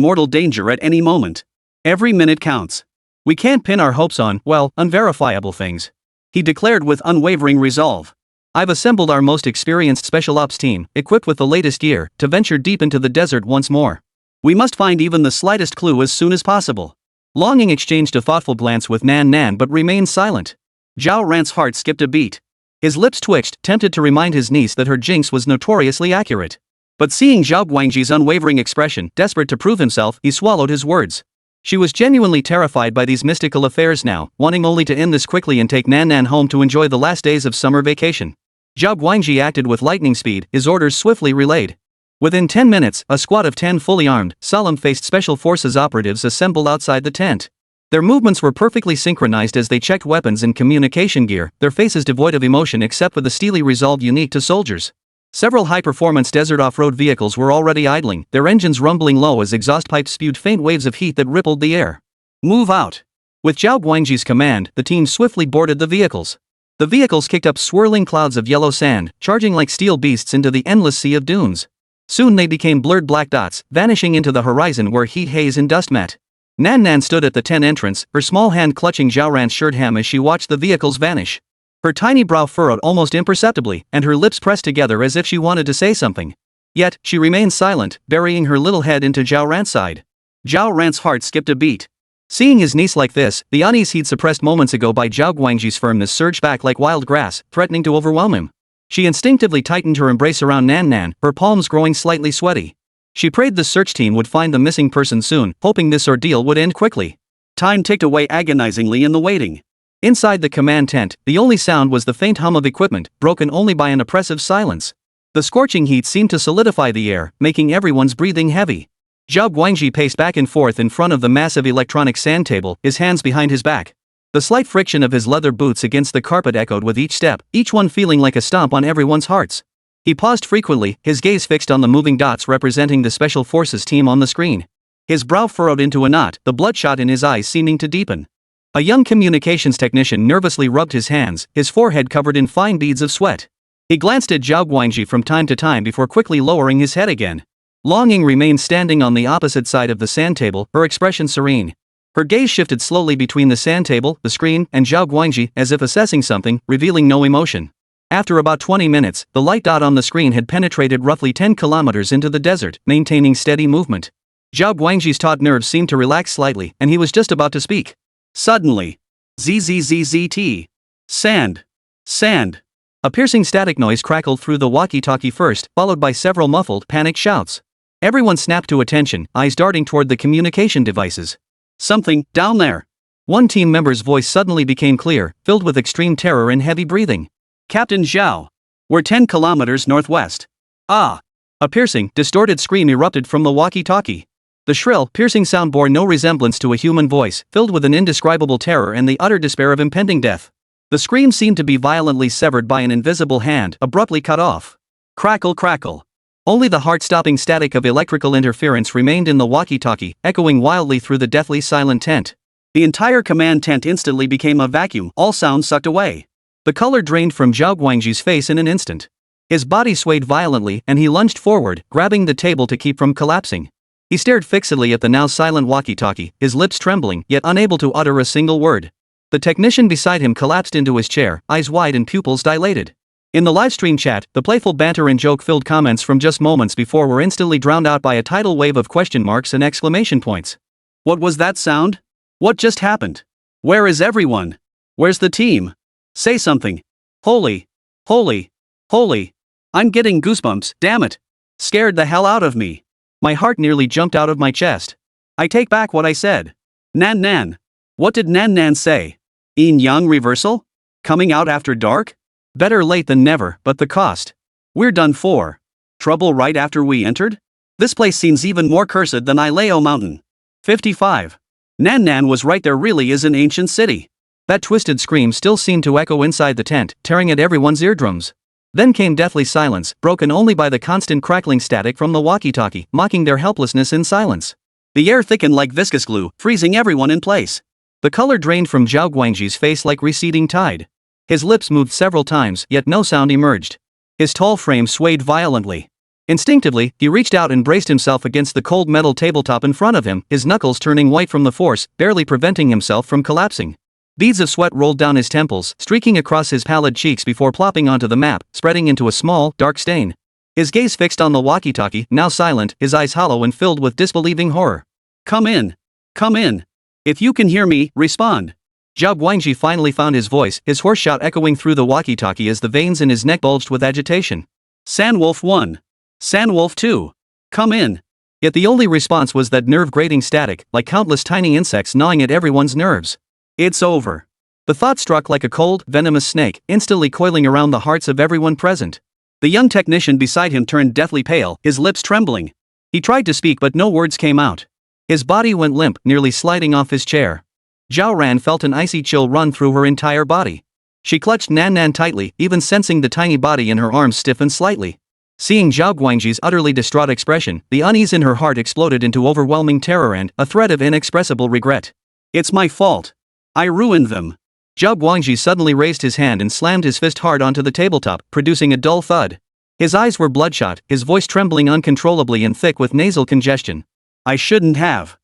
mortal danger at any moment. Every minute counts. We can't pin our hopes on, well, unverifiable things. He declared with unwavering resolve. I've assembled our most experienced special ops team, equipped with the latest gear, to venture deep into the desert once more. We must find even the slightest clue as soon as possible. Longing exchanged a thoughtful glance with Nan Nan but remained silent. Zhao Ran's heart skipped a beat. His lips twitched, tempted to remind his niece that her jinx was notoriously accurate. But seeing Zhao Guangji's unwavering expression, desperate to prove himself, he swallowed his words. She was genuinely terrified by these mystical affairs now, wanting only to end this quickly and take Nan Nan home to enjoy the last days of summer vacation. Zhao Guangji acted with lightning speed, his orders swiftly relayed. Within 10 minutes, a squad of 10 fully armed, solemn-faced Special Forces operatives assembled outside the tent. Their movements were perfectly synchronized as they checked weapons and communication gear, their faces devoid of emotion except for the steely resolve unique to soldiers. Several high-performance desert off-road vehicles were already idling, their engines rumbling low as exhaust pipes spewed faint waves of heat that rippled the air. Move out! With Zhao Guangji's command, the team swiftly boarded the vehicles. The vehicles kicked up swirling clouds of yellow sand, charging like steel beasts into the endless sea of dunes. Soon they became blurred black dots, vanishing into the horizon where heat haze and dust met. Nan Nan stood at the tent entrance, her small hand clutching Zhao Ran's shirt hem as she watched the vehicles vanish. Her tiny brow furrowed almost imperceptibly, and her lips pressed together as if she wanted to say something. Yet, she remained silent, burying her little head into Zhao Ran's side. Zhao Ran's heart skipped a beat. Seeing his niece like this, the unease he'd suppressed moments ago by Zhao Guangji's firmness surged back like wild grass, threatening to overwhelm him. She instinctively tightened her embrace around Nan Nan, her palms growing slightly sweaty. She prayed the search team would find the missing person soon, hoping this ordeal would end quickly. Time ticked away agonizingly in the waiting. Inside the command tent, the only sound was the faint hum of equipment, broken only by an oppressive silence. The scorching heat seemed to solidify the air, making everyone's breathing heavy. Zhao Guangji paced back and forth in front of the massive electronic sand table, his hands behind his back. The slight friction of his leather boots against the carpet echoed with each step, each one feeling like a stomp on everyone's hearts. He paused frequently, his gaze fixed on the moving dots representing the Special Forces team on the screen. His brow furrowed into a knot, the bloodshot in his eyes seeming to deepen. A young communications technician nervously rubbed his hands, his forehead covered in fine beads of sweat. He glanced at Zhao Guangji from time to time before quickly lowering his head again. Longing remained standing on the opposite side of the sand table, her expression serene. Her gaze shifted slowly between the sand table, the screen, and Zhao Guangji, as if assessing something, revealing no emotion. After about 20 minutes, the light dot on the screen had penetrated roughly 10 kilometers into the desert, maintaining steady movement. Zhao Guangji's taut nerves seemed to relax slightly, and he was just about to speak. Suddenly, ZZZZT. Sand. Sand. A piercing static noise crackled through the walkie-talkie first, followed by several muffled, panicked shouts. Everyone snapped to attention, eyes darting toward the communication devices. Something, down there. One team member's voice suddenly became clear, filled with extreme terror and heavy breathing. Captain Zhao. We're 10 kilometers northwest. Ah. A piercing, distorted scream erupted from the walkie-talkie. The shrill, piercing sound bore no resemblance to a human voice, filled with an indescribable terror and the utter despair of impending death. The scream seemed to be violently severed by an invisible hand, abruptly cut off. Crackle, crackle. Only the heart-stopping static of electrical interference remained in the walkie-talkie, echoing wildly through the deathly silent tent. The entire command tent instantly became a vacuum, all sound sucked away. The color drained from Zhao Guangji's face in an instant. His body swayed violently, and he lunged forward, grabbing the table to keep from collapsing. He stared fixedly at the now silent walkie-talkie, his lips trembling, yet unable to utter a single word. The technician beside him collapsed into his chair, eyes wide and pupils dilated. In the livestream chat, the playful banter and joke-filled comments from just moments before were instantly drowned out by a tidal wave of question marks and exclamation points. What was that sound? What just happened? Where is everyone? Where's the team? Say something. Holy. Holy. Holy. I'm getting goosebumps, damn it. Scared the hell out of me. My heart nearly jumped out of my chest. I take back what I said. Nan Nan. What did Nan Nan say? Yin Yang reversal? Coming out after dark? Better late than never, but the cost. We're done for. Trouble right after we entered? This place seems even more cursed than Ileo Mountain. 55. Nan Nan was right, there really is an ancient city. That twisted scream still seemed to echo inside the tent, tearing at everyone's eardrums. Then came deathly silence, broken only by the constant crackling static from the walkie-talkie, mocking their helplessness in silence. The air thickened like viscous glue, freezing everyone in place. The color drained from Zhao Guangji's face like receding tide. His lips moved several times, yet no sound emerged. His tall frame swayed violently. Instinctively, he reached out and braced himself against the cold metal tabletop in front of him, his knuckles turning white from the force, barely preventing himself from collapsing. Beads of sweat rolled down his temples, streaking across his pallid cheeks before plopping onto the map, spreading into a small, dark stain. His gaze fixed on the walkie-talkie, now silent, his eyes hollow and filled with disbelieving horror. Come in. Come in. If you can hear me, respond. Zhao Guangji finally found his voice, his hoarse shout echoing through the walkie-talkie as the veins in his neck bulged with agitation. Sandwolf 1. Sandwolf 2. Come in. Yet the only response was that nerve-grating static, like countless tiny insects gnawing at everyone's nerves. It's over. The thought struck like a cold, venomous snake, instantly coiling around the hearts of everyone present. The young technician beside him turned deathly pale, his lips trembling. He tried to speak but no words came out. His body went limp, nearly sliding off his chair. Zhao Ran felt an icy chill run through her entire body. She clutched Nan Nan tightly, even sensing the tiny body in her arms stiffen slightly. Seeing Zhao Guangji's utterly distraught expression, the unease in her heart exploded into overwhelming terror and a thread of inexpressible regret. It's my fault. I ruined them. Zhao Guangji suddenly raised his hand and slammed his fist hard onto the tabletop, producing a dull thud. His eyes were bloodshot, his voice trembling uncontrollably and thick with nasal congestion. I shouldn't have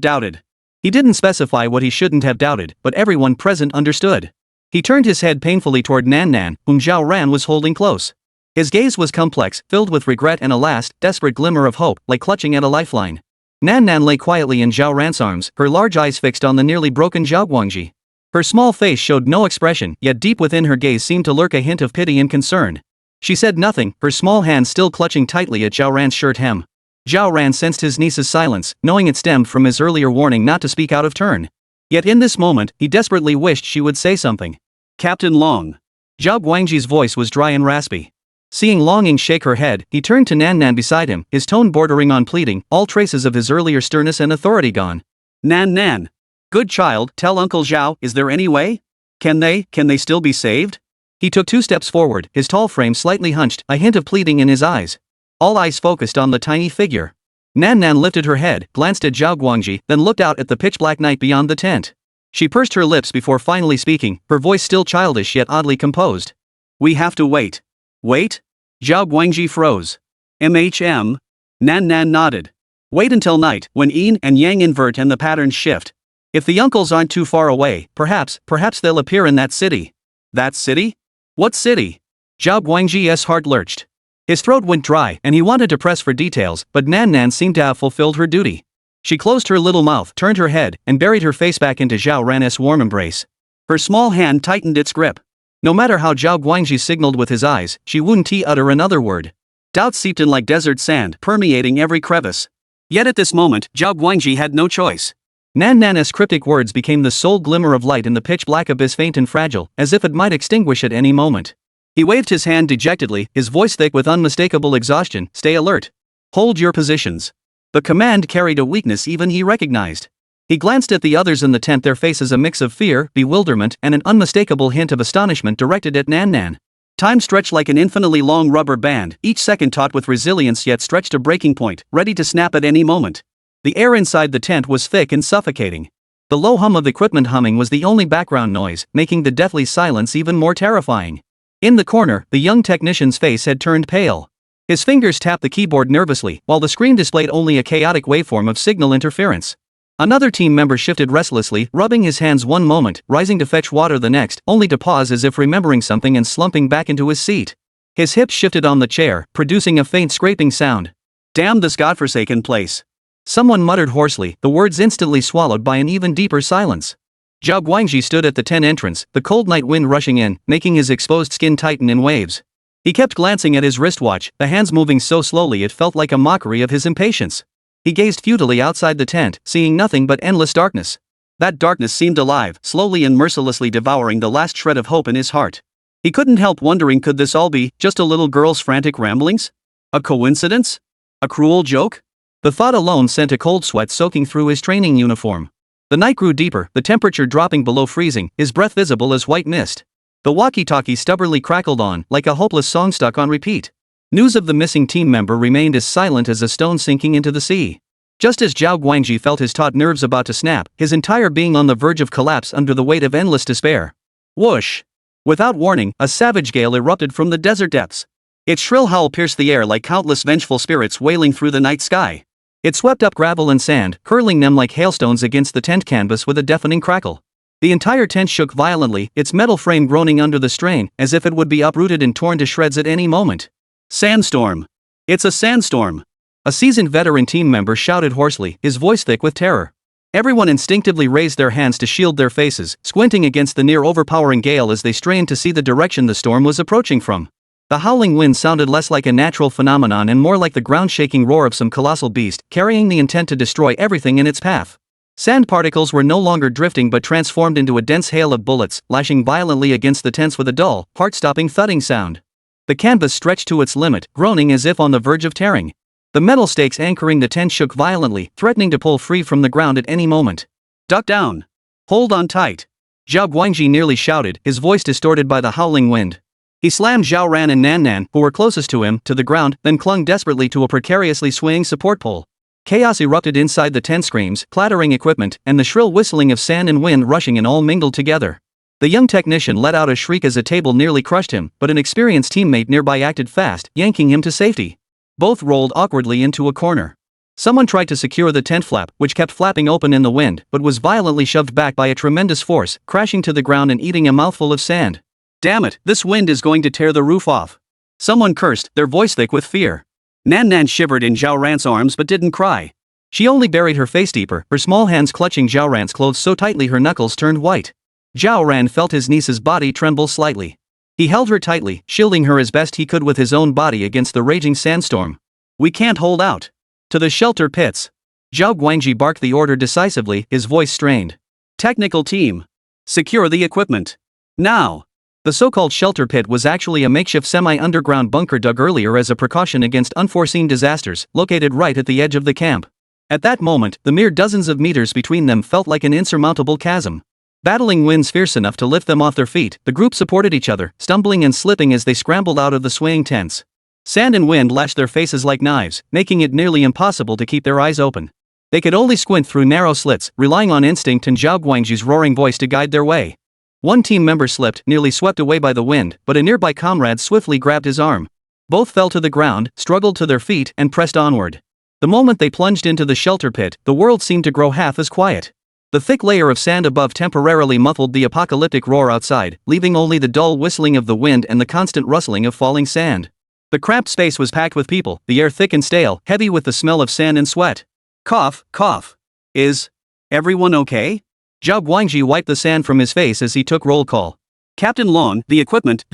doubted. He didn't specify what he shouldn't have doubted, but everyone present understood. He turned his head painfully toward Nan Nan, whom Zhao Ran was holding close. His gaze was complex, filled with regret and a last, desperate glimmer of hope, like clutching at a lifeline. Nan Nan lay quietly in Zhao Ran's arms, her large eyes fixed on the nearly broken Zhao Guangji. Her small face showed no expression, yet deep within her gaze seemed to lurk a hint of pity and concern. She said nothing, her small hand still clutching tightly at Zhao Ran's shirt hem. Zhao Ran sensed his niece's silence, knowing it stemmed from his earlier warning not to speak out of turn. Yet in this moment, he desperately wished she would say something. Captain Long. Zhao Guangji's voice was dry and raspy. Seeing Longing shake her head, he turned to Nan Nan beside him, his tone bordering on pleading, all traces of his earlier sternness and authority gone. Nan Nan. Good child, tell Uncle Zhao, is there any way? Can they still be saved? He took 2 steps forward, his tall frame slightly hunched, a hint of pleading in his eyes. All eyes focused on the tiny figure. Nan Nan lifted her head, glanced at Zhao Guangji, then looked out at the pitch-black night beyond the tent. She pursed her lips before finally speaking, her voice still childish yet oddly composed. We have to wait. Wait? Zhao Guangji froze. Nan Nan nodded. Wait until night, when yin and yang invert and the patterns shift. If the uncles aren't too far away, perhaps they'll appear in that city. That city? What city? Zhao Guangji's heart lurched. His throat went dry and he wanted to press for details, but Nan Nan seemed to have fulfilled her duty. She closed her little mouth, turned her head, and buried her face back into Zhao Ran's warm embrace. Her small hand tightened its grip. No matter how Zhao Guangji signaled with his eyes, she wouldn't utter another word. Doubt seeped in like desert sand, permeating every crevice. Yet at this moment, Zhao Guangji had no choice. Nan Nan's cryptic words became the sole glimmer of light in the pitch-black abyss, faint and fragile, as if it might extinguish at any moment. He waved his hand dejectedly, his voice thick with unmistakable exhaustion. Stay alert. Hold your positions. The command carried a weakness even he recognized. He glanced at the others in the tent, their faces a mix of fear, bewilderment, and an unmistakable hint of astonishment directed at Nan Nan. Time stretched like an infinitely long rubber band, each second taut with resilience yet stretched to breaking point, ready to snap at any moment. The air inside the tent was thick and suffocating. The low hum of equipment humming was the only background noise, making the deathly silence even more terrifying. In the corner, the young technician's face had turned pale. His fingers tapped the keyboard nervously, while the screen displayed only a chaotic waveform of signal interference. Another team member shifted restlessly, rubbing his hands one moment, rising to fetch water the next, only to pause as if remembering something and slumping back into his seat. His hips shifted on the chair, producing a faint scraping sound. Damn this godforsaken place. Someone muttered hoarsely, the words instantly swallowed by an even deeper silence. Zhao Guangji stood at the tent entrance, the cold night wind rushing in, making his exposed skin tighten in waves. He kept glancing at his wristwatch, the hands moving so slowly it felt like a mockery of his impatience. He gazed futilely outside the tent, seeing nothing but endless darkness. That darkness seemed alive, slowly and mercilessly devouring the last shred of hope in his heart. He couldn't help wondering, could this all be just a little girl's frantic ramblings? A coincidence? A cruel joke? The thought alone sent a cold sweat soaking through his training uniform. The night grew deeper, the temperature dropping below freezing, his breath visible as white mist. The walkie-talkie stubbornly crackled on, like a hopeless song stuck on repeat. News of the missing team member remained as silent as a stone sinking into the sea. Just as Zhao Guangji felt his taut nerves about to snap, his entire being on the verge of collapse under the weight of endless despair. Whoosh! Without warning, a savage gale erupted from the desert depths. Its shrill howl pierced the air like countless vengeful spirits wailing through the night sky. It swept up gravel and sand, curling them like hailstones against the tent canvas with a deafening crackle. The entire tent shook violently, its metal frame groaning under the strain, as if it would be uprooted and torn to shreds at any moment. Sandstorm! It's a sandstorm! A seasoned veteran team member shouted hoarsely, his voice thick with terror. Everyone instinctively raised their hands to shield their faces, squinting against the near-overpowering gale as they strained to see the direction the storm was approaching from. The howling wind sounded less like a natural phenomenon and more like the ground-shaking roar of some colossal beast, carrying the intent to destroy everything in its path. Sand particles were no longer drifting but transformed into a dense hail of bullets, lashing violently against the tents with a dull, heart-stopping thudding sound. The canvas stretched to its limit, groaning as if on the verge of tearing. The metal stakes anchoring the tent shook violently, threatening to pull free from the ground at any moment. "Duck down! Hold on tight!" Zhao Guangji nearly shouted, his voice distorted by the howling wind. He slammed Zhao Ran and Nan Nan, who were closest to him, to the ground, then clung desperately to a precariously swaying support pole. Chaos erupted inside the tent. Screams, clattering equipment, and the shrill whistling of sand and wind rushing in all mingled together. The young technician let out a shriek as a table nearly crushed him, but an experienced teammate nearby acted fast, yanking him to safety. Both rolled awkwardly into a corner. Someone tried to secure the tent flap, which kept flapping open in the wind, but was violently shoved back by a tremendous force, crashing to the ground and eating a mouthful of sand. "Damn it, this wind is going to tear the roof off!" Someone cursed, their voice thick with fear. Nan Nan shivered in Zhao Ran's arms but didn't cry. She only buried her face deeper, her small hands clutching Zhao Ran's clothes so tightly her knuckles turned white. Zhao Ran felt his niece's body tremble slightly. He held her tightly, shielding her as best he could with his own body against the raging sandstorm. "We can't hold out. To the shelter pits." Zhao Guangji barked the order decisively, his voice strained. "Technical team. Secure the equipment. Now." The so-called shelter pit was actually a makeshift semi-underground bunker dug earlier as a precaution against unforeseen disasters, located right at the edge of the camp. At that moment, the mere dozens of meters between them felt like an insurmountable chasm. Battling winds fierce enough to lift them off their feet, the group supported each other, stumbling and slipping as they scrambled out of the swaying tents. Sand and wind lashed their faces like knives, making it nearly impossible to keep their eyes open. They could only squint through narrow slits, relying on instinct and Zhao Guangji's roaring voice to guide their way. One team member slipped, nearly swept away by the wind, but a nearby comrade swiftly grabbed his arm. Both fell to the ground, struggled to their feet, and pressed onward. The moment they plunged into the shelter pit, the world seemed to grow half as quiet. The thick layer of sand above temporarily muffled the apocalyptic roar outside, leaving only the dull whistling of the wind and the constant rustling of falling sand. The cramped space was packed with people, the air thick and stale, heavy with the smell of sand and sweat. Cough, cough. Is everyone okay? Zhao Guangji wiped the sand from his face as he took roll call. "Captain Long, the equipment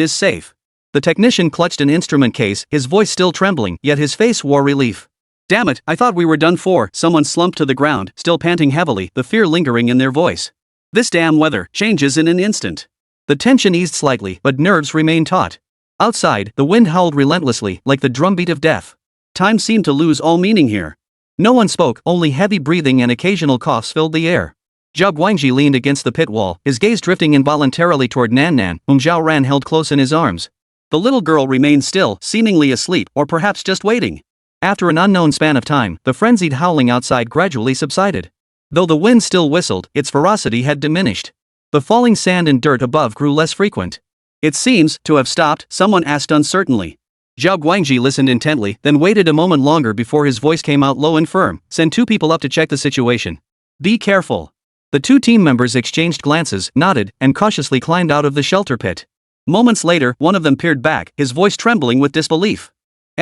is safe." The technician clutched an instrument case, his voice still trembling, yet his face wore relief. "Damn it, I thought we were done for." Someone slumped to the ground, still panting heavily, the fear lingering in their voice. "This damn weather changes in an instant." The tension eased slightly, but nerves remained taut. Outside, the wind howled relentlessly, like the drumbeat of death. Time seemed to lose all meaning here. No one spoke, only heavy breathing and occasional coughs filled the air. Zhao Guangji leaned against the pit wall, his gaze drifting involuntarily toward Nan Nan, whom Zhao Ran held close in his arms. The little girl remained still, seemingly asleep, or perhaps just waiting. After an unknown span of time, the frenzied howling outside gradually subsided. Though the wind still whistled, its ferocity had diminished. The falling sand and dirt above grew less frequent. "It seems to have stopped," someone asked uncertainly. Zhao Guangji listened intently, then waited a moment longer before his voice came out low and firm. "Send 2 people up to check the situation. Be careful." The 2 team members exchanged glances, nodded, and cautiously climbed out of the shelter pit. Moments later, one of them peered back, his voice trembling with disbelief.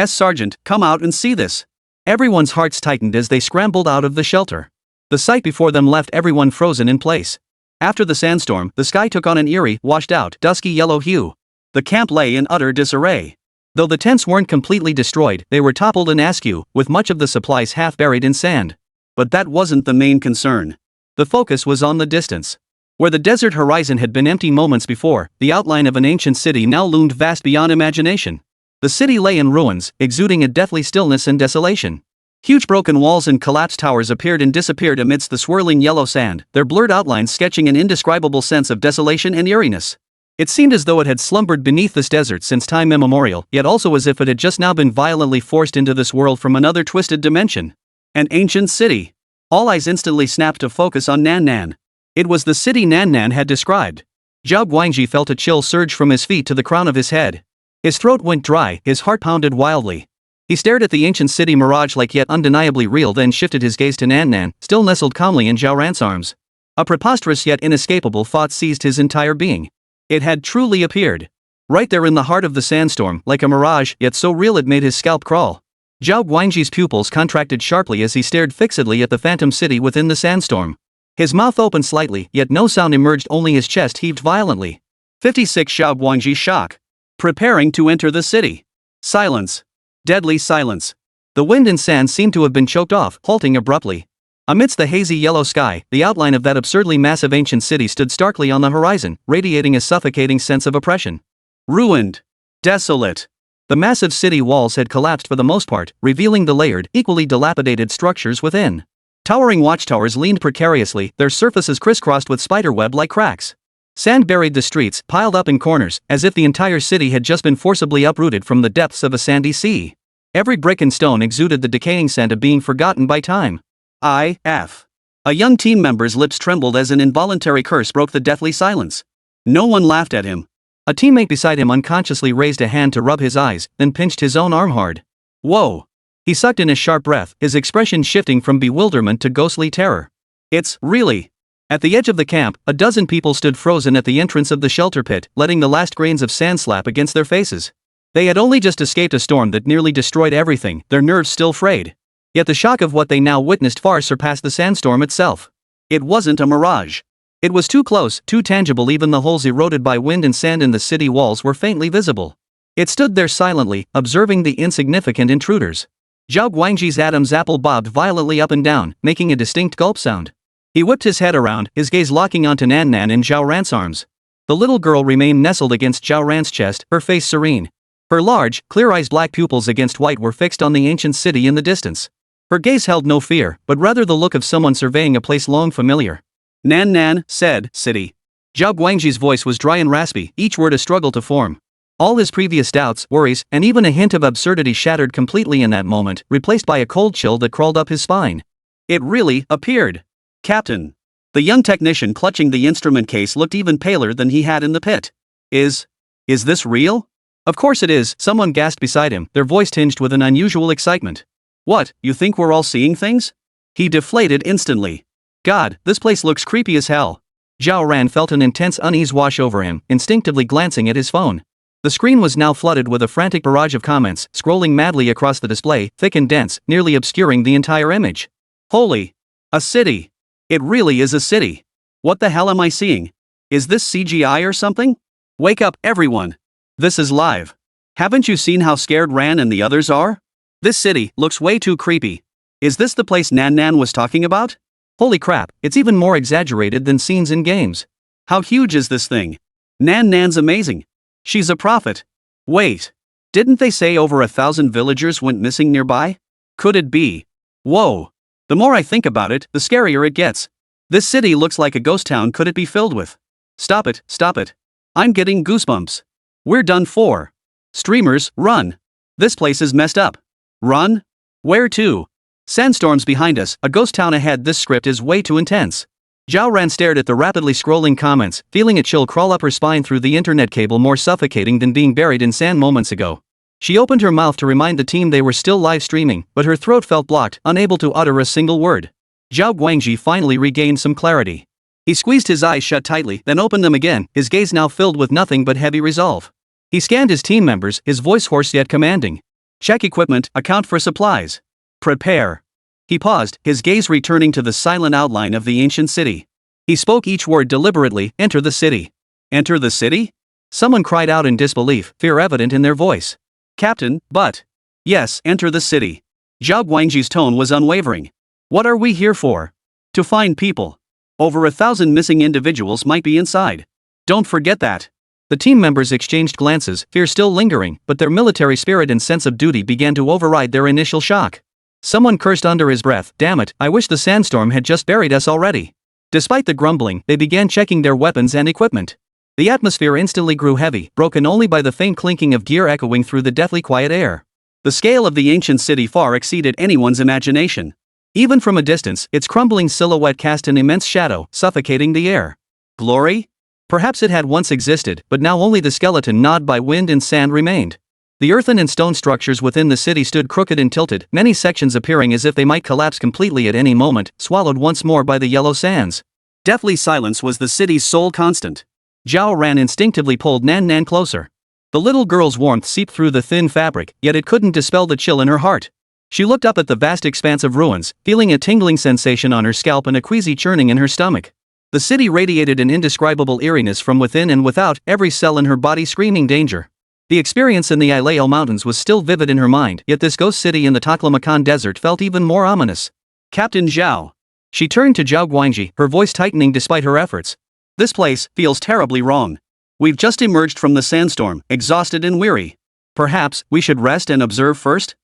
"Sergeant, come out and see this." Everyone's hearts tightened as they scrambled out of the shelter. The sight before them left everyone frozen in place. After the sandstorm, the sky took on an eerie, washed-out, dusky yellow hue. The camp lay in utter disarray. Though the tents weren't completely destroyed, they were toppled and askew, with much of the supplies half buried in sand. But that wasn't the main concern. The focus was on the distance. Where the desert horizon had been empty moments before, the outline of an ancient city now loomed vast beyond imagination. The city lay in ruins, exuding a deathly stillness and desolation. Huge broken walls and collapsed towers appeared and disappeared amidst the swirling yellow sand, their blurred outlines sketching an indescribable sense of desolation and eeriness. It seemed as though it had slumbered beneath this desert since time immemorial, yet also as if it had just now been violently forced into this world from another twisted dimension. An ancient city. All eyes instantly snapped to focus on Nan Nan. It was the city Nan Nan had described. Zhao Guangji felt a chill surge from his feet to the crown of his head. His throat went dry, his heart pounded wildly. He stared at the ancient city mirage like yet undeniably real, then shifted his gaze to Nan Nan, still nestled calmly in Zhao Ran's arms. A preposterous yet inescapable thought seized his entire being. It had truly appeared. Right there in the heart of the sandstorm, like a mirage, yet so real it made his scalp crawl. Zhao Guangji's pupils contracted sharply as he stared fixedly at the phantom city within the sandstorm. His mouth opened slightly, yet no sound emerged, only his chest heaved violently. 56 Zhao Guangji shock. Preparing to enter the city. Silence. Deadly silence. The wind and sand seemed to have been choked off, halting abruptly. Amidst the hazy yellow sky, the outline of that absurdly massive ancient city stood starkly on the horizon, radiating a suffocating sense of oppression. Ruined. Desolate. The massive city walls had collapsed for the most part, revealing the layered, equally dilapidated structures within. Towering watchtowers leaned precariously, their surfaces crisscrossed with spiderweb-like cracks. Sand buried the streets, piled up in corners, as if the entire city had just been forcibly uprooted from the depths of a sandy sea. Every brick and stone exuded the decaying scent of being forgotten by time. I.F. A young team member's lips trembled as an involuntary curse broke the deathly silence. No one laughed at him. A teammate beside him unconsciously raised a hand to rub his eyes, then pinched his own arm hard. Whoa! He sucked in a sharp breath, his expression shifting from bewilderment to ghostly terror. It's really. At the edge of the camp, a dozen people stood frozen at the entrance of the shelter pit, letting the last grains of sand slap against their faces. They had only just escaped a storm that nearly destroyed everything, their nerves still frayed. Yet the shock of what they now witnessed far surpassed the sandstorm itself. It wasn't a mirage. It was too close, too tangible. Even the holes eroded by wind and sand in the city walls were faintly visible. It stood there silently, observing the insignificant intruders. Zhao Guangji's Adam's apple bobbed violently up and down, making a distinct gulp sound. He whipped his head around, his gaze locking onto Nan Nan in Zhao Ran's arms. The little girl remained nestled against Zhao Ran's chest, her face serene. Her large, clear-eyed black pupils against white were fixed on the ancient city in the distance. Her gaze held no fear, but rather the look of someone surveying a place long familiar. Nan Nan said, city. Zhao Guangji's voice was dry and raspy, each word a struggle to form. All his previous doubts, worries, and even a hint of absurdity shattered completely in that moment, replaced by a cold chill that crawled up his spine. It really appeared. Captain. The young technician clutching the instrument case looked even paler than he had in the pit. Is this real? Of course it is, someone gasped beside him, their voice tinged with an unusual excitement. What, you think we're all seeing things? He deflated instantly. God, this place looks creepy as hell. Zhao Ran felt an intense unease wash over him, instinctively glancing at his phone. The screen was now flooded with a frantic barrage of comments, scrolling madly across the display, thick and dense, nearly obscuring the entire image. Holy! A city! It really is a city! What the hell am I seeing? Is this CGI or something? Wake up, everyone! This is live. Haven't you seen how scared Ran and the others are? This city looks way too creepy. Is this the place Nan Nan was talking about? Holy crap, it's even more exaggerated than scenes in games. How huge is this thing? Nan Nan's amazing. She's a prophet. Wait. Didn't they say over 1,000 villagers went missing nearby? Could it be? Whoa. The more I think about it, the scarier it gets. This city looks like a ghost town. Could it be filled with? Stop it, stop it. I'm getting goosebumps. We're done for. Streamers, run. This place is messed up. Run? Where to? Sandstorms behind us, a ghost town ahead. This script is way too intense. Zhao Ran stared at the rapidly scrolling comments, feeling a chill crawl up her spine through the internet cable, more suffocating than being buried in sand moments ago. She opened her mouth to remind the team they were still live streaming, but her throat felt blocked, unable to utter a single word. Zhao Guangji finally regained some clarity. He squeezed his eyes shut tightly, then opened them again, his gaze now filled with nothing but heavy resolve. He scanned his team members, his voice hoarse yet commanding. Check equipment, account for supplies. Prepare. He paused, his gaze returning to the silent outline of the ancient city. He spoke each word deliberately. Enter the city. Enter the city? Someone cried out in disbelief, fear evident in their voice. Captain, but. Yes, enter the city. Zhao Guangji's tone was unwavering. What are we here for? To find people. Over 1,000 missing individuals might be inside. Don't forget that. The team members exchanged glances, fear still lingering, but their military spirit and sense of duty began to override their initial shock. Someone cursed under his breath, damn it, I wish the sandstorm had just buried us already. Despite the grumbling, they began checking their weapons and equipment. The atmosphere instantly grew heavy, broken only by the faint clinking of gear echoing through the deathly quiet air. The scale of the ancient city far exceeded anyone's imagination. Even from a distance, its crumbling silhouette cast an immense shadow, suffocating the air. Glory? Perhaps it had once existed, but now only the skeleton gnawed by wind and sand remained. The earthen and stone structures within the city stood crooked and tilted, many sections appearing as if they might collapse completely at any moment, swallowed once more by the yellow sands. Deathly silence was the city's sole constant. Zhao Ran instinctively pulled Nan Nan closer. The little girl's warmth seeped through the thin fabric, yet it couldn't dispel the chill in her heart. She looked up at the vast expanse of ruins, feeling a tingling sensation on her scalp and a queasy churning in her stomach. The city radiated an indescribable eeriness from within and without, every cell in her body screaming danger. The experience in the Ileao Mountains was still vivid in her mind, yet this ghost city in the Taklamakan Desert felt even more ominous. Captain Zhao. She turned to Zhao Guangji, her voice tightening despite her efforts. This place feels terribly wrong. We've just emerged from the sandstorm, exhausted and weary. Perhaps we should rest and observe first?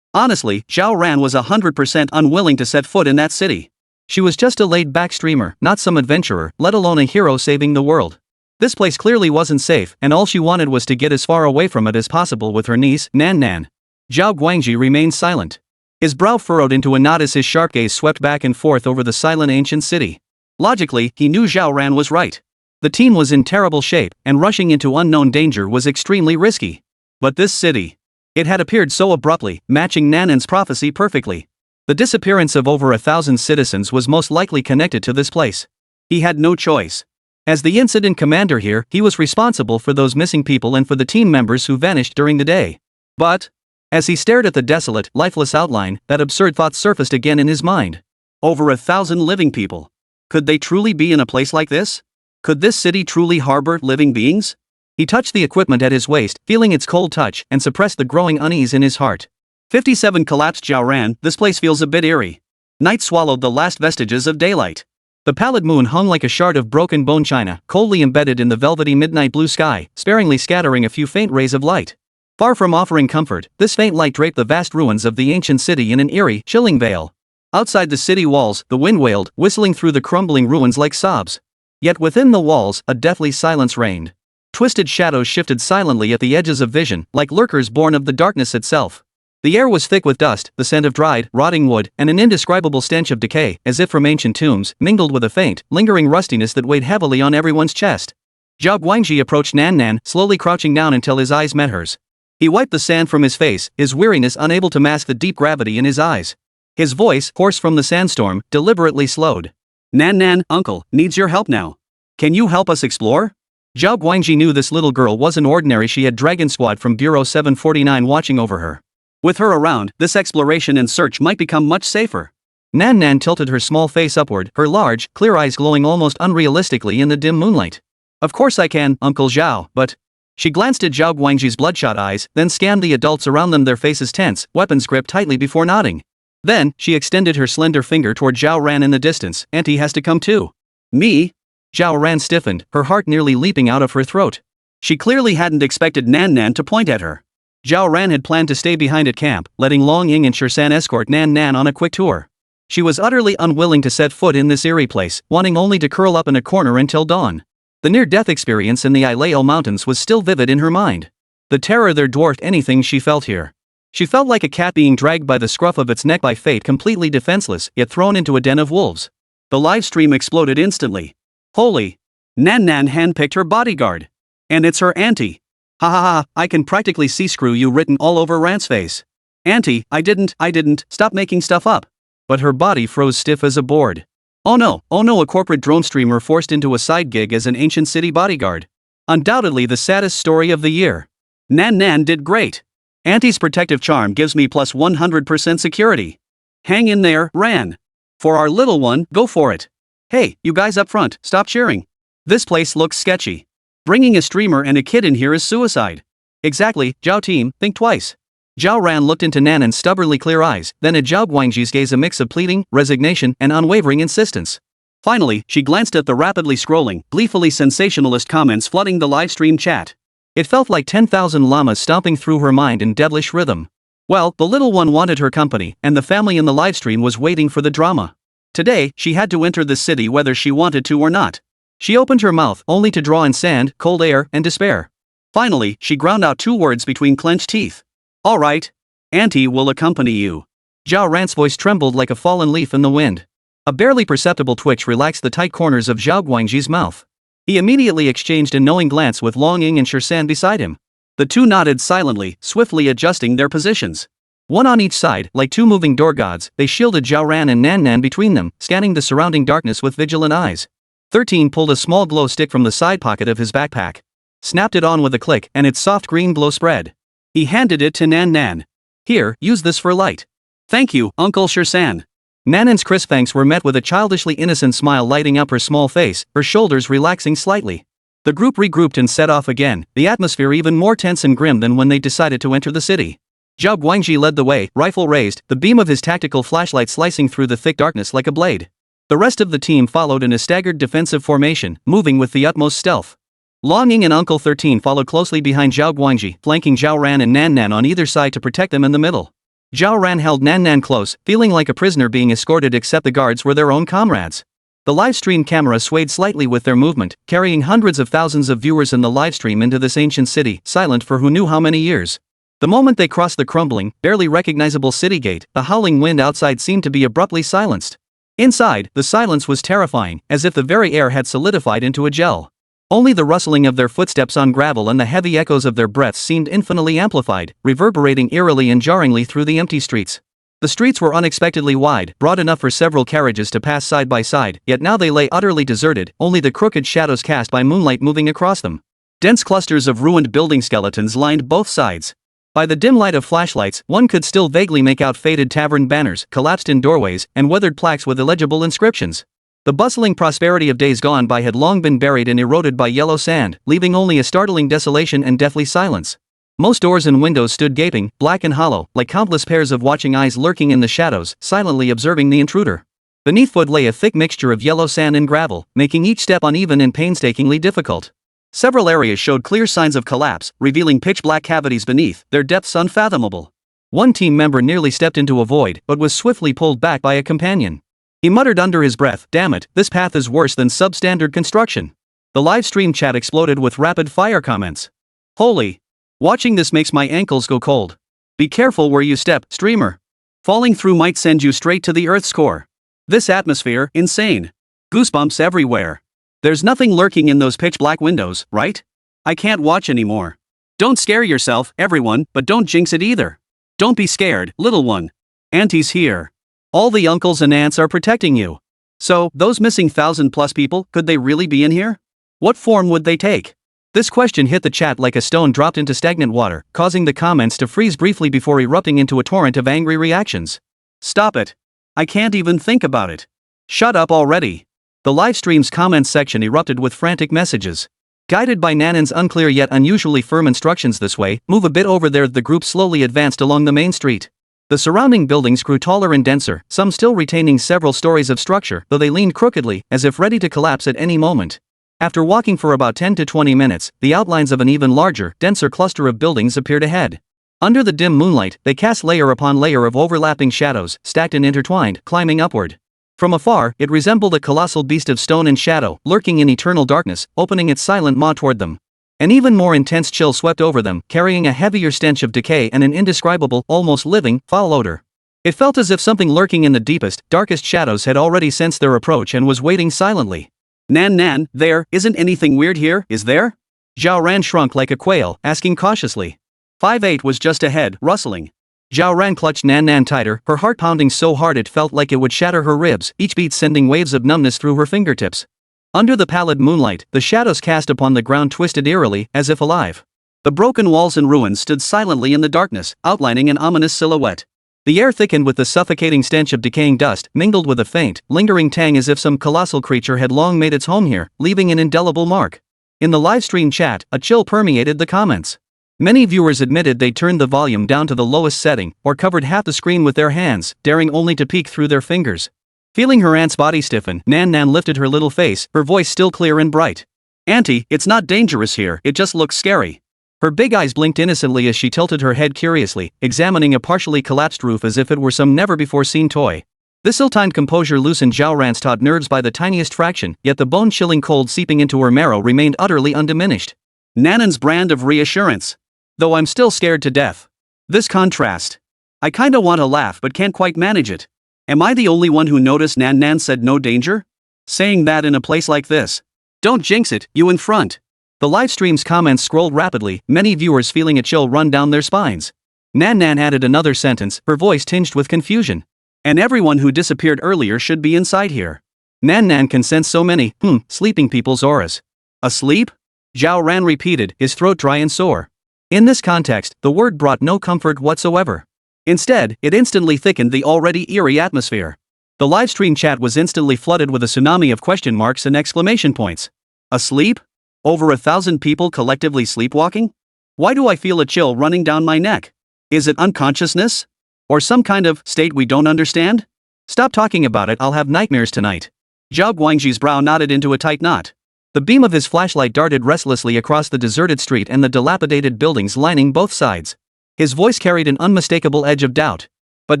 Honestly, Zhao Ran was 100% unwilling to set foot in that city. She was just a laid-back streamer, not some adventurer, let alone a hero saving the world. This place clearly wasn't safe, and all she wanted was to get as far away from it as possible with her niece, Nan Nan. Zhao Guangji remained silent. His brow furrowed into a knot as his sharp gaze swept back and forth over the silent ancient city. Logically, he knew Zhao Ran was right. The team was in terrible shape, and rushing into unknown danger was extremely risky. But this city. It had appeared so abruptly, matching Nanan's prophecy perfectly. The disappearance of over 1,000 citizens was most likely connected to this place. He had no choice. As the incident commander here, he was responsible for those missing people and for the team members who vanished during the day. But, as he stared at the desolate, lifeless outline, that absurd thought surfaced again in his mind. Over 1,000 living people. Could they truly be in a place like this? Could this city truly harbor living beings? He touched the equipment at his waist, feeling its cold touch, and suppressed the growing unease in his heart. 57 collapsed Zhao Ran, this place feels a bit eerie. Night swallowed the last vestiges of daylight. The pallid moon hung like a shard of broken bone china, coldly embedded in the velvety midnight blue sky, sparingly scattering a few faint rays of light. Far from offering comfort, this faint light draped the vast ruins of the ancient city in an eerie, chilling veil. Outside the city walls, the wind wailed, whistling through the crumbling ruins like sobs. Yet within the walls, a deathly silence reigned. Twisted shadows shifted silently at the edges of vision, like lurkers born of the darkness itself. The air was thick with dust, the scent of dried, rotting wood, and an indescribable stench of decay, as if from ancient tombs, mingled with a faint, lingering rustiness that weighed heavily on everyone's chest. Zhao Guangji approached Nan Nan, slowly crouching down until his eyes met hers. He wiped the sand from his face, his weariness unable to mask the deep gravity in his eyes. His voice, hoarse from the sandstorm, deliberately slowed. Nan Nan, uncle, needs your help now. Can you help us explore? Zhao Guangji knew this little girl wasn't ordinary. She had Dragon Squad from Bureau 749 watching over her. With her around, this exploration and search might become much safer. Nan Nan tilted her small face upward, her large, clear eyes glowing almost unrealistically in the dim moonlight. Of course I can, Uncle Zhao, but... She glanced at Zhao Guangji's bloodshot eyes, then scanned the adults around them, their faces tense, weapons gripped tightly before nodding. Then, she extended her slender finger toward Zhao Ran in the distance. Auntie has to come too. Me? Zhao Ran stiffened, her heart nearly leaping out of her throat. She clearly hadn't expected Nan Nan to point at her. Zhao Ran had planned to stay behind at camp, letting Long Ying and Shirsan escort Nan Nan on a quick tour. She was utterly unwilling to set foot in this eerie place, wanting only to curl up in a corner until dawn. The near-death experience in the Ileao Mountains was still vivid in her mind. The terror there dwarfed anything she felt here. She felt like a cat being dragged by the scruff of its neck by fate, completely defenseless, yet thrown into a den of wolves. The live stream exploded instantly. Holy! Nan Nan handpicked her bodyguard. And it's her auntie. Ha ha ha, I can practically see "screw you" written all over Rant's face. Auntie, I didn't, stop making stuff up. But her body froze stiff as a board. Oh no, a corporate drone streamer forced into a side gig as an ancient city bodyguard. Undoubtedly the saddest story of the year. Nan Nan did great. Auntie's protective charm gives me plus 100% security. Hang in there, Ran. For our little one, go for it. Hey, you guys up front, stop cheering. This place looks sketchy. Bringing a streamer and a kid in here is suicide. Exactly, Zhao team, think twice. Zhao Ran looked into Nanan's stubbornly clear eyes, then at Zhao Guangji's gaze, a mix of pleading, resignation, and unwavering insistence. Finally, she glanced at the rapidly scrolling, gleefully sensationalist comments flooding the livestream chat. It felt like 10,000 llamas stomping through her mind in devilish rhythm. Well, the little one wanted her company, and the family in the livestream was waiting for the drama. Today, she had to enter the city whether she wanted to or not. She opened her mouth only to draw in sand, cold air, and despair. Finally, she ground out 2 words between clenched teeth. All right. Auntie will accompany you. Zhao Ran's voice trembled like a fallen leaf in the wind. A barely perceptible twitch relaxed the tight corners of Zhao Guangji's mouth. He immediately exchanged a knowing glance with Long Ying and Shirsan beside him. The two nodded silently, swiftly adjusting their positions. One on each side, like 2 moving door gods, they shielded Zhao Ran and Nan Nan between them, scanning the surrounding darkness with vigilant eyes. 13 pulled a small glow stick from the side pocket of his backpack. Snapped it on with a click, and its soft green glow spread. He handed it to Nan Nan. Here, use this for light. Thank you, Uncle Shirsan. Nanan's crisp thanks were met with a childishly innocent smile lighting up her small face, her shoulders relaxing slightly. The group regrouped and set off again, the atmosphere even more tense and grim than when they decided to enter the city. Zhao Guangji led the way, rifle raised, the beam of his tactical flashlight slicing through the thick darkness like a blade. The rest of the team followed in a staggered defensive formation, moving with the utmost stealth. Long Ying and Uncle 13 followed closely behind Zhao Guangji, flanking Zhao Ran and Nan Nan on either side to protect them in the middle. Zhao Ran held Nan Nan close, feeling like a prisoner being escorted except the guards were their own comrades. The livestream camera swayed slightly with their movement, carrying hundreds of thousands of viewers in the livestream into this ancient city, silent for who knew how many years. The moment they crossed the crumbling, barely recognizable city gate, the howling wind outside seemed to be abruptly silenced. Inside, the silence was terrifying, as if the very air had solidified into a gel. Only the rustling of their footsteps on gravel and the heavy echoes of their breaths seemed infinitely amplified, reverberating eerily and jarringly through the empty streets. The streets were unexpectedly wide, broad enough for several carriages to pass side by side, yet now they lay utterly deserted, only the crooked shadows cast by moonlight moving across them. Dense clusters of ruined building skeletons lined both sides. By the dim light of flashlights, one could still vaguely make out faded tavern banners, collapsed in doorways, and weathered plaques with illegible inscriptions. The bustling prosperity of days gone by had long been buried and eroded by yellow sand, leaving only a startling desolation and deathly silence. Most doors and windows stood gaping, black and hollow, like countless pairs of watching eyes lurking in the shadows, silently observing the intruder. Beneath foot lay a thick mixture of yellow sand and gravel, making each step uneven and painstakingly difficult. Several areas showed clear signs of collapse, revealing pitch-black cavities beneath, their depths unfathomable. One team member nearly stepped into a void, but was swiftly pulled back by a companion. He muttered under his breath, "Damn it, this path is worse than substandard construction." The livestream chat exploded with rapid-fire comments. "Holy! Watching this makes my ankles go cold. Be careful where you step, streamer. Falling through might send you straight to the Earth's core. This atmosphere, insane. Goosebumps everywhere. There's nothing lurking in those pitch-black windows, right? I can't watch anymore. Don't scare yourself, everyone, but don't jinx it either. Don't be scared, little one. Auntie's here. All the uncles and aunts are protecting you. So, those missing 1,000+ people, could they really be in here? What form would they take?" This question hit the chat like a stone dropped into stagnant water, causing the comments to freeze briefly before erupting into a torrent of angry reactions. "Stop it. I can't even think about it. Shut up already." The livestream's comments section erupted with frantic messages. Guided by Nanan's unclear yet unusually firm instructions this way, move a bit over there, the group slowly advanced along the main street. The surrounding buildings grew taller and denser, some still retaining several stories of structure, though they leaned crookedly, as if ready to collapse at any moment. After walking for about 10 to 20 minutes, the outlines of an even larger, denser cluster of buildings appeared ahead. Under the dim moonlight, they cast layer upon layer of overlapping shadows, stacked and intertwined, climbing upward. From afar, it resembled a colossal beast of stone and shadow, lurking in eternal darkness, opening its silent maw toward them. An even more intense chill swept over them, carrying a heavier stench of decay and an indescribable, almost living, foul odor. It felt as if something lurking in the deepest, darkest shadows had already sensed their approach and was waiting silently. Nan, there isn't anything weird here, is there?" Zhao Ran shrunk like a quail, asking cautiously. 5-8 was just ahead, rustling. Zhao Ran clutched Nan tighter, her heart pounding so hard it felt like it would shatter her ribs, each beat sending waves of numbness through her fingertips. Under the pallid moonlight, the shadows cast upon the ground twisted eerily, as if alive. The broken walls and ruins stood silently in the darkness, outlining an ominous silhouette. The air thickened with the suffocating stench of decaying dust, mingled with a faint, lingering tang as if some colossal creature had long made its home here, leaving an indelible mark. In the livestream chat, a chill permeated the comments. Many viewers admitted they turned the volume down to the lowest setting, or covered half the screen with their hands, daring only to peek through their fingers. Feeling her aunt's body stiffen, Nan lifted her little face, her voice still clear and bright. "Auntie, it's not dangerous here, it just looks scary." Her big eyes blinked innocently as she tilted her head curiously, examining a partially collapsed roof as if it were some never-before-seen toy. This ill-timed composure loosened Zhao Ran's taut nerves by the tiniest fraction, yet the bone-chilling cold seeping into her marrow remained utterly undiminished. Nanan's brand of reassurance. "Though I'm still scared to death. This contrast. I kinda want to laugh but can't quite manage it. Am I the only one who noticed Nan said no danger? Saying that in a place like this. Don't jinx it, you in front." The livestream's comments scrolled rapidly, many viewers feeling a chill run down their spines. Nan added another sentence, her voice tinged with confusion. "And everyone who disappeared earlier should be inside here. Nan can sense so many, sleeping people's auras." "Asleep?" Zhao Ran repeated, his throat dry and sore. In this context, the word brought no comfort whatsoever. Instead, it instantly thickened the already eerie atmosphere. The livestream chat was instantly flooded with a tsunami of question marks and exclamation points. Asleep? Over 1,000 people collectively sleepwalking? Why do I feel a chill running down my neck? Is it unconsciousness? Or some kind of state we don't understand? Stop talking about it, I'll have nightmares tonight. Zhao Guangji's brow knotted into a tight knot. The beam of his flashlight darted restlessly across the deserted street and the dilapidated buildings lining both sides. His voice carried an unmistakable edge of doubt. But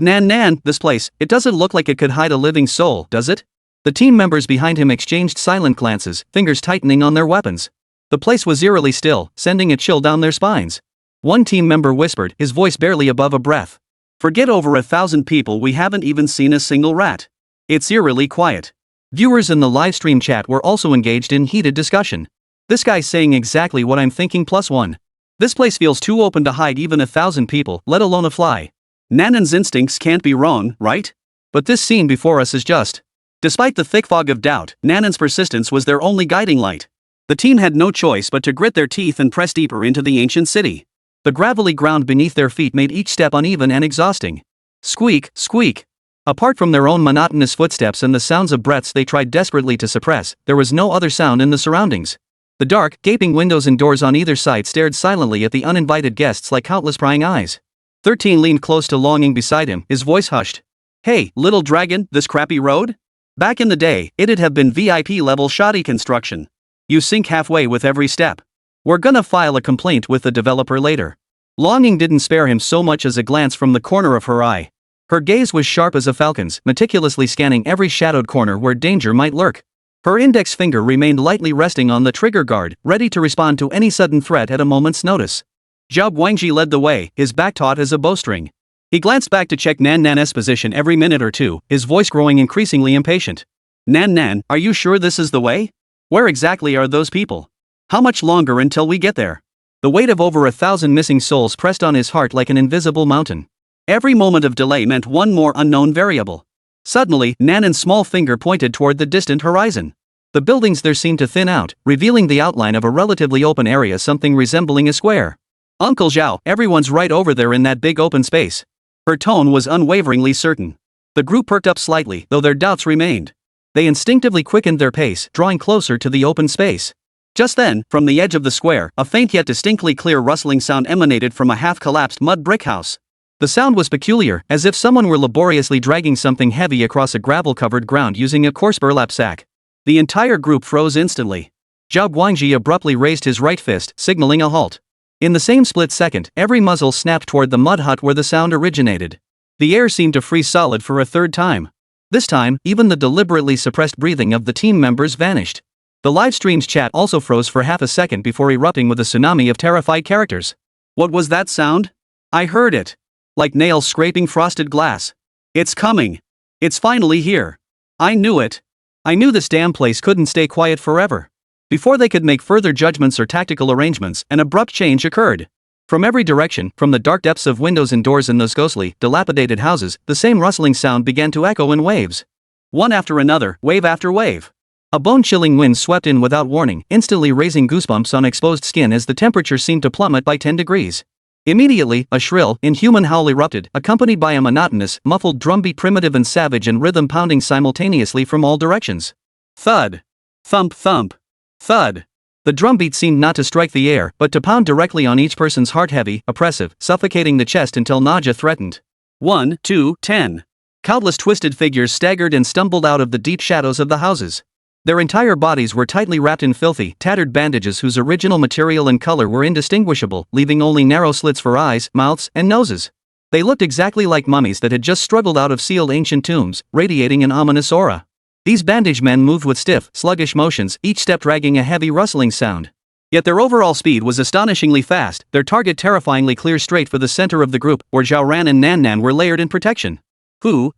Nan, this place, it doesn't look like it could hide a living soul, does it? The team members behind him exchanged silent glances, fingers tightening on their weapons. The place was eerily still, sending a chill down their spines. One team member whispered, his voice barely above a breath. Forget over 1,000 people, we haven't even seen a single rat. It's eerily quiet. Viewers in the livestream chat were also engaged in heated discussion. This guy's saying exactly what I'm thinking +1. This place feels too open to hide even 1,000 people, let alone a fly. Nanan's instincts can't be wrong, right? But this scene before us is just. Despite the thick fog of doubt, Nanan's persistence was their only guiding light. The team had no choice but to grit their teeth and press deeper into the ancient city. The gravelly ground beneath their feet made each step uneven and exhausting. Squeak, squeak. Apart from their own monotonous footsteps and the sounds of breaths they tried desperately to suppress, there was no other sound in the surroundings. The dark, gaping windows and doors on either side stared silently at the uninvited guests like countless prying eyes. 13 leaned close to Longing beside him, his voice hushed. Hey, little dragon, this crappy road? Back in the day, it'd have been VIP-level shoddy construction. You sink halfway with every step. We're gonna file a complaint with the developer later. Longing didn't spare him so much as a glance from the corner of her eye. Her gaze was sharp as a falcon's, meticulously scanning every shadowed corner where danger might lurk. Her index finger remained lightly resting on the trigger guard, ready to respond to any sudden threat at a moment's notice. Zhao Guangji led the way, his back taut as a bowstring. He glanced back to check Nan's position every minute or two, his voice growing increasingly impatient. Nan, are you sure this is the way? Where exactly are those people? How much longer until we get there? The weight of over 1,000 missing souls pressed on his heart like an invisible mountain. Every moment of delay meant one more unknown variable. Suddenly, Nanan's small finger pointed toward the distant horizon. The buildings there seemed to thin out, revealing the outline of a relatively open area, something resembling a square. Uncle Zhao, everyone's right over there in that big open space. Her tone was unwaveringly certain. The group perked up slightly, though their doubts remained. They instinctively quickened their pace, drawing closer to the open space. Just then, from the edge of the square, a faint yet distinctly clear rustling sound emanated from a half-collapsed mud brick house. The sound was peculiar, as if someone were laboriously dragging something heavy across a gravel-covered ground using a coarse burlap sack. The entire group froze instantly. Zhao Guangji abruptly raised his right fist, signaling a halt. In the same split second, every muzzle snapped toward the mud hut where the sound originated. The air seemed to freeze solid for a third time. This time, even the deliberately suppressed breathing of the team members vanished. The livestream's chat also froze for half a second before erupting with a tsunami of terrified characters. What was that sound? I heard it. Like nails scraping frosted glass. It's coming. It's finally here. I knew it. I knew this damn place couldn't stay quiet forever. Before they could make further judgments or tactical arrangements, an abrupt change occurred. From every direction, from the dark depths of windows and doors in those ghostly, dilapidated houses, the same rustling sound began to echo in waves. One after another, wave after wave. A bone-chilling wind swept in without warning, instantly raising goosebumps on exposed skin as the temperature seemed to plummet by 10 degrees. Immediately, a shrill, inhuman howl erupted, accompanied by a monotonous, muffled drumbeat, primitive and savage, and rhythm pounding simultaneously from all directions. Thud. Thump thump. Thud. The drumbeat seemed not to strike the air, but to pound directly on each person's heart, heavy, oppressive, suffocating the chest until nausea threatened. 1, 2, 10. Countless twisted figures staggered and stumbled out of the deep shadows of the houses. Their entire bodies were tightly wrapped in filthy, tattered bandages whose original material and color were indistinguishable, leaving only narrow slits for eyes, mouths, and noses. They looked exactly like mummies that had just struggled out of sealed ancient tombs, radiating an ominous aura. These bandaged men moved with stiff, sluggish motions, each step dragging a heavy rustling sound. Yet their overall speed was astonishingly fast, their target terrifyingly clear straight for the center of the group, where Zhao Ran and Nan were layered in protection. Hoo.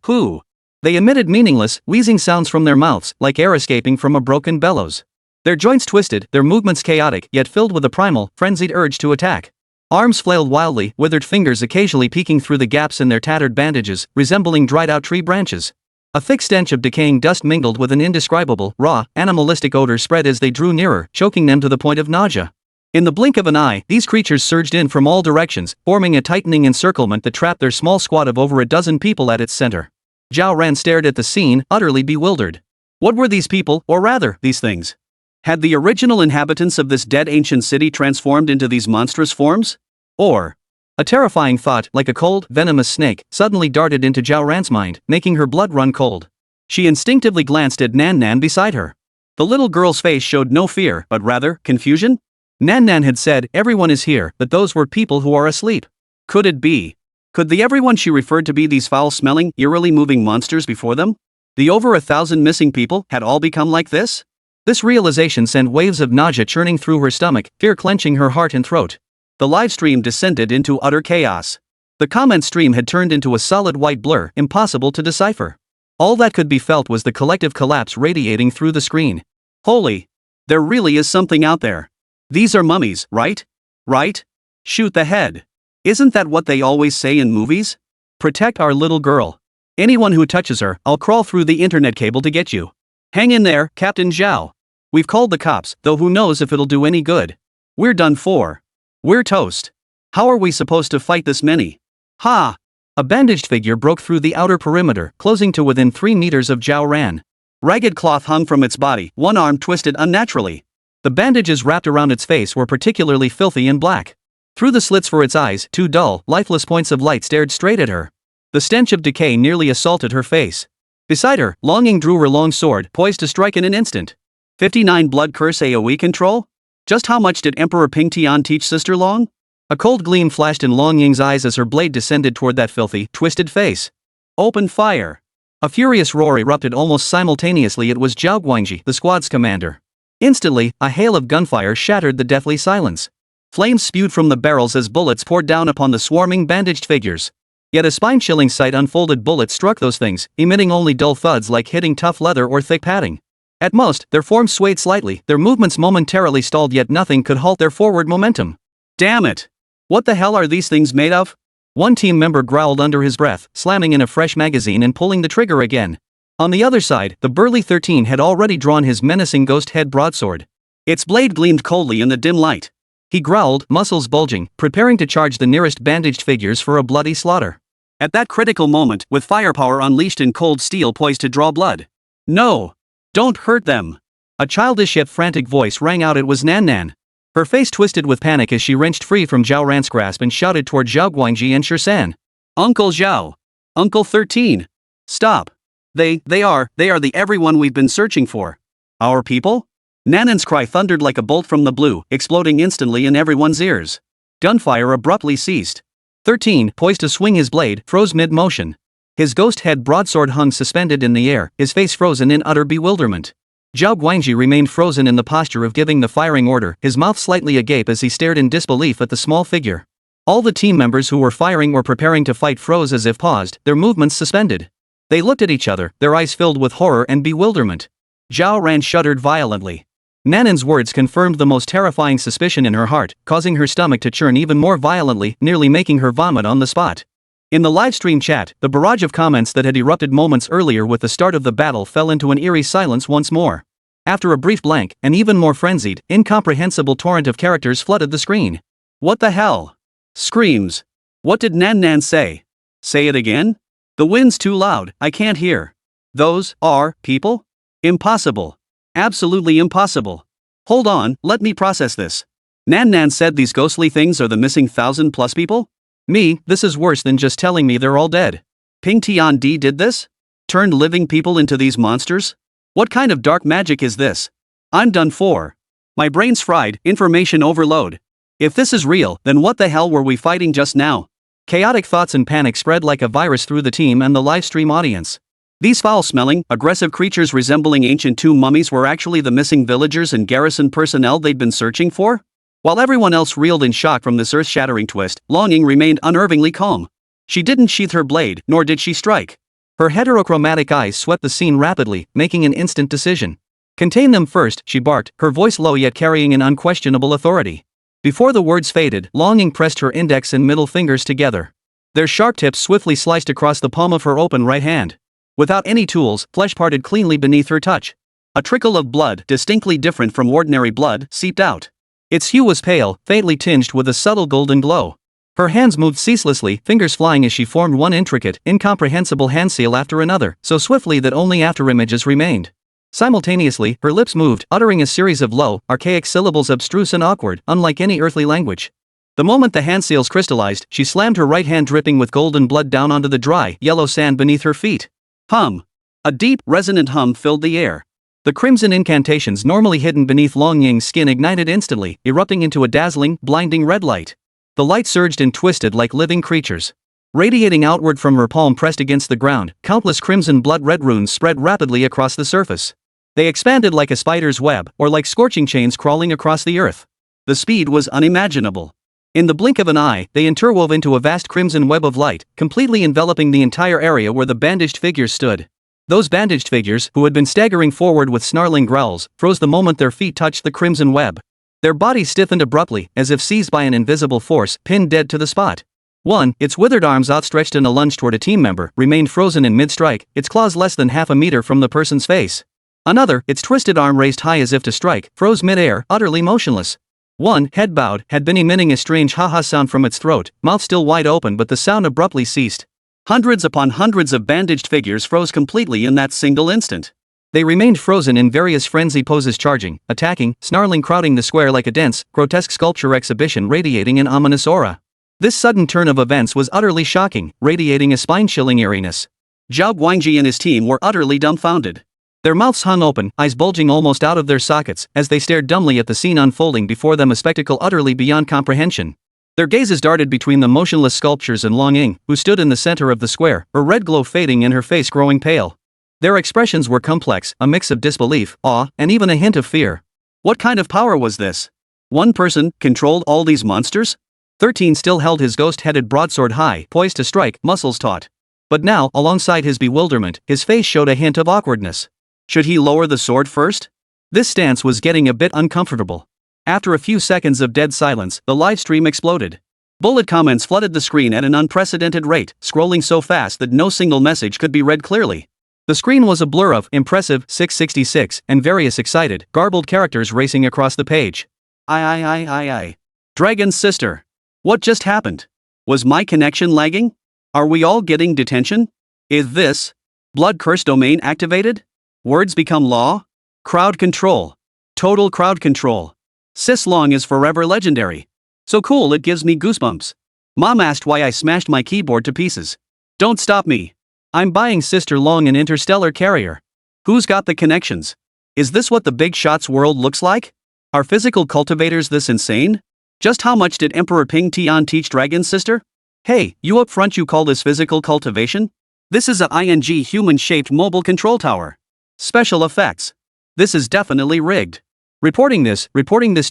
They emitted meaningless, wheezing sounds from their mouths, like air escaping from a broken bellows. Their joints twisted, their movements chaotic, yet filled with a primal, frenzied urge to attack. Arms flailed wildly, withered fingers occasionally peeking through the gaps in their tattered bandages, resembling dried-out tree branches. A thick stench of decaying dust mingled with an indescribable, raw, animalistic odor spread as they drew nearer, choking them to the point of nausea. In the blink of an eye, these creatures surged in from all directions, forming a tightening encirclement that trapped their small squad of over a dozen people at its center. Zhao Ran stared at the scene, utterly bewildered. What were these people, or rather, these things? Had the original inhabitants of this dead ancient city transformed into these monstrous forms? Or... A terrifying thought, like a cold, venomous snake, suddenly darted into Zhao Ran's mind, making her blood run cold. She instinctively glanced at Nan Nan beside her. The little girl's face showed no fear, but rather, confusion? Nan Nan had said, everyone is here, but those were people who are asleep. Could it be? Could the everyone she referred to be these foul-smelling, eerily moving monsters before them? The over 1,000 missing people had all become like this? This realization sent waves of nausea churning through her stomach, fear clenching her heart and throat. The live stream descended into utter chaos. The comment stream had turned into a solid white blur, impossible to decipher. All that could be felt was the collective collapse radiating through the screen. Holy! There really is something out there. These are mummies, right? Right? Shoot the head. Isn't that what they always say in movies? Protect our little girl. Anyone who touches her, I'll crawl through the internet cable to get you. Hang in there, Captain Zhao. We've called the cops, though who knows if it'll do any good. We're done for. We're toast. How are we supposed to fight this many? Ha! A bandaged figure broke through the outer perimeter, closing to within 3 meters of Zhao Ran. Ragged cloth hung from its body, one arm twisted unnaturally. The bandages wrapped around its face were particularly filthy and black. Through the slits for its eyes, 2 dull, lifeless points of light stared straight at her. The stench of decay nearly assaulted her face. Beside her, Longing drew her long sword, poised to strike in an instant. 59 blood curse AoE control? Just how much did Emperor Ping Tian teach Sister Long? A cold gleam flashed in Longying's eyes as her blade descended toward that filthy, twisted face. Open fire! A furious roar erupted almost simultaneously. It was Zhao Guangji, the squad's commander. Instantly, a hail of gunfire shattered the deathly silence. Flames spewed from the barrels as bullets poured down upon the swarming bandaged figures. Yet a spine-chilling sight unfolded. Bullets struck those things, emitting only dull thuds like hitting tough leather or thick padding. At most, their forms swayed slightly, their movements momentarily stalled, yet nothing could halt their forward momentum. Damn it! What the hell are these things made of? One team member growled under his breath, slamming in a fresh magazine and pulling the trigger again. On the other side, the burly 13 had already drawn his menacing ghost head broadsword. Its blade gleamed coldly in the dim light. He growled, muscles bulging, preparing to charge the nearest bandaged figures for a bloody slaughter. At that critical moment, with firepower unleashed in cold steel poised to draw blood. No! Don't hurt them! A childish yet frantic voice rang out. It was Nan Nan. Her face twisted with panic as she wrenched free from Zhao Ran's grasp and shouted toward Zhao Guangji and Shirsan. Uncle Zhao! Uncle 13! Stop! They are the everyone we've been searching for. Our people? Nanan's cry thundered like a bolt from the blue, exploding instantly in everyone's ears. Gunfire abruptly ceased. 13, poised to swing his blade, froze mid-motion. His ghost head broadsword hung suspended in the air, his face frozen in utter bewilderment. Zhao Guangji remained frozen in the posture of giving the firing order, his mouth slightly agape as he stared in disbelief at the small figure. All the team members who were firing or preparing to fight froze as if paused, their movements suspended. They looked at each other, their eyes filled with horror and bewilderment. Zhao Ran shuddered violently. Nanan's words confirmed the most terrifying suspicion in her heart, causing her stomach to churn even more violently, nearly making her vomit on the spot. In the livestream chat, the barrage of comments that had erupted moments earlier with the start of the battle fell into an eerie silence once more. After a brief blank, an even more frenzied, incomprehensible torrent of characters flooded the screen. What the hell? Screams. What did Nan Nan say? Say it again? The wind's too loud, I can't hear. Those are people? Impossible. Absolutely impossible. Hold on, let me process this. Nan Nan said these ghostly things are the missing 1,000+ people? Me, this is worse than just telling me they're all dead. Ping Tian Di did this? Turned living people into these monsters? What kind of dark magic is this? I'm done for. My brain's fried, information overload. If this is real, then what the hell were we fighting just now? Chaotic thoughts and panic spread like a virus through the team and the livestream audience. These foul-smelling, aggressive creatures resembling ancient tomb mummies were actually the missing villagers and garrison personnel they'd been searching for? While everyone else reeled in shock from this earth-shattering twist, Longing remained unnervingly calm. She didn't sheath her blade, nor did she strike. Her heterochromatic eyes swept the scene rapidly, making an instant decision. Contain them first, she barked, her voice low yet carrying an unquestionable authority. Before the words faded, Longing pressed her index and middle fingers together. Their sharp tips swiftly sliced across the palm of her open right hand. Without any tools, flesh parted cleanly beneath her touch. A trickle of blood, distinctly different from ordinary blood, seeped out. Its hue was pale, faintly tinged with a subtle golden glow. Her hands moved ceaselessly, fingers flying as she formed one intricate, incomprehensible hand seal after another, so swiftly that only afterimages remained. Simultaneously, her lips moved, uttering a series of low, archaic syllables abstruse and awkward, unlike any earthly language. The moment the hand seals crystallized, she slammed her right hand dripping with golden blood down onto the dry, yellow sand beneath her feet. Hum. A deep, resonant hum filled the air. The crimson incantations normally hidden beneath Long Ying's skin ignited instantly, erupting into a dazzling, blinding red light. The light surged and twisted like living creatures. Radiating outward from her palm pressed against the ground, countless crimson blood-red runes spread rapidly across the surface. They expanded like a spider's web, or like scorching chains crawling across the earth. The speed was unimaginable. In the blink of an eye, they interwove into a vast crimson web of light, completely enveloping the entire area where the bandaged figures stood. Those bandaged figures, who had been staggering forward with snarling growls, froze the moment their feet touched the crimson web. Their bodies stiffened abruptly, as if seized by an invisible force, pinned dead to the spot. One, its withered arms outstretched in a lunge toward a team member, remained frozen in mid-strike, its claws less than half a meter from the person's face. Another, its twisted arm raised high as if to strike, froze mid-air, utterly motionless. One, head bowed, had been emitting a strange ha-ha sound from its throat, mouth still wide open, but the sound abruptly ceased. Hundreds upon hundreds of bandaged figures froze completely in that single instant. They remained frozen in various frenzied poses, charging, attacking, snarling, crowding the square like a dense, grotesque sculpture exhibition radiating an ominous aura. This sudden turn of events was utterly shocking, radiating a spine-chilling eeriness. Zhao Guangji and his team were utterly dumbfounded. Their mouths hung open, eyes bulging almost out of their sockets, as they stared dumbly at the scene unfolding before them, a spectacle utterly beyond comprehension. Their gazes darted between the motionless sculptures and Long Ying, who stood in the center of the square, her red glow fading and her face growing pale. Their expressions were complex, a mix of disbelief, awe, and even a hint of fear. What kind of power was this? One person controlled all these monsters? 13 still held his ghost-headed broadsword high, poised to strike, muscles taut. But now, alongside his bewilderment, his face showed a hint of awkwardness. Should he lower the sword first? This stance was getting a bit uncomfortable. After a few seconds of dead silence, the livestream exploded. Bullet comments flooded the screen at an unprecedented rate, scrolling so fast that no single message could be read clearly. The screen was a blur of impressive 666 and various excited, garbled characters racing across the page. I. Dragon's sister. What just happened? Was my connection lagging? Are we all getting detention? Is this blood curse domain activated? Words become law? Crowd control. Total crowd control. Sis Long is forever legendary. So cool it gives me goosebumps. Mom asked why I smashed my keyboard to pieces. Don't stop me. I'm buying Sister Long an interstellar carrier. Who's got the connections? Is this what the big shots world looks like? Are physical cultivators this insane? Just how much did Emperor Ping Tian teach Dragon's sister? Hey, you up front, you call this physical cultivation? This is a ING human-shaped mobile control tower. Special effects. This is definitely rigged. Reporting this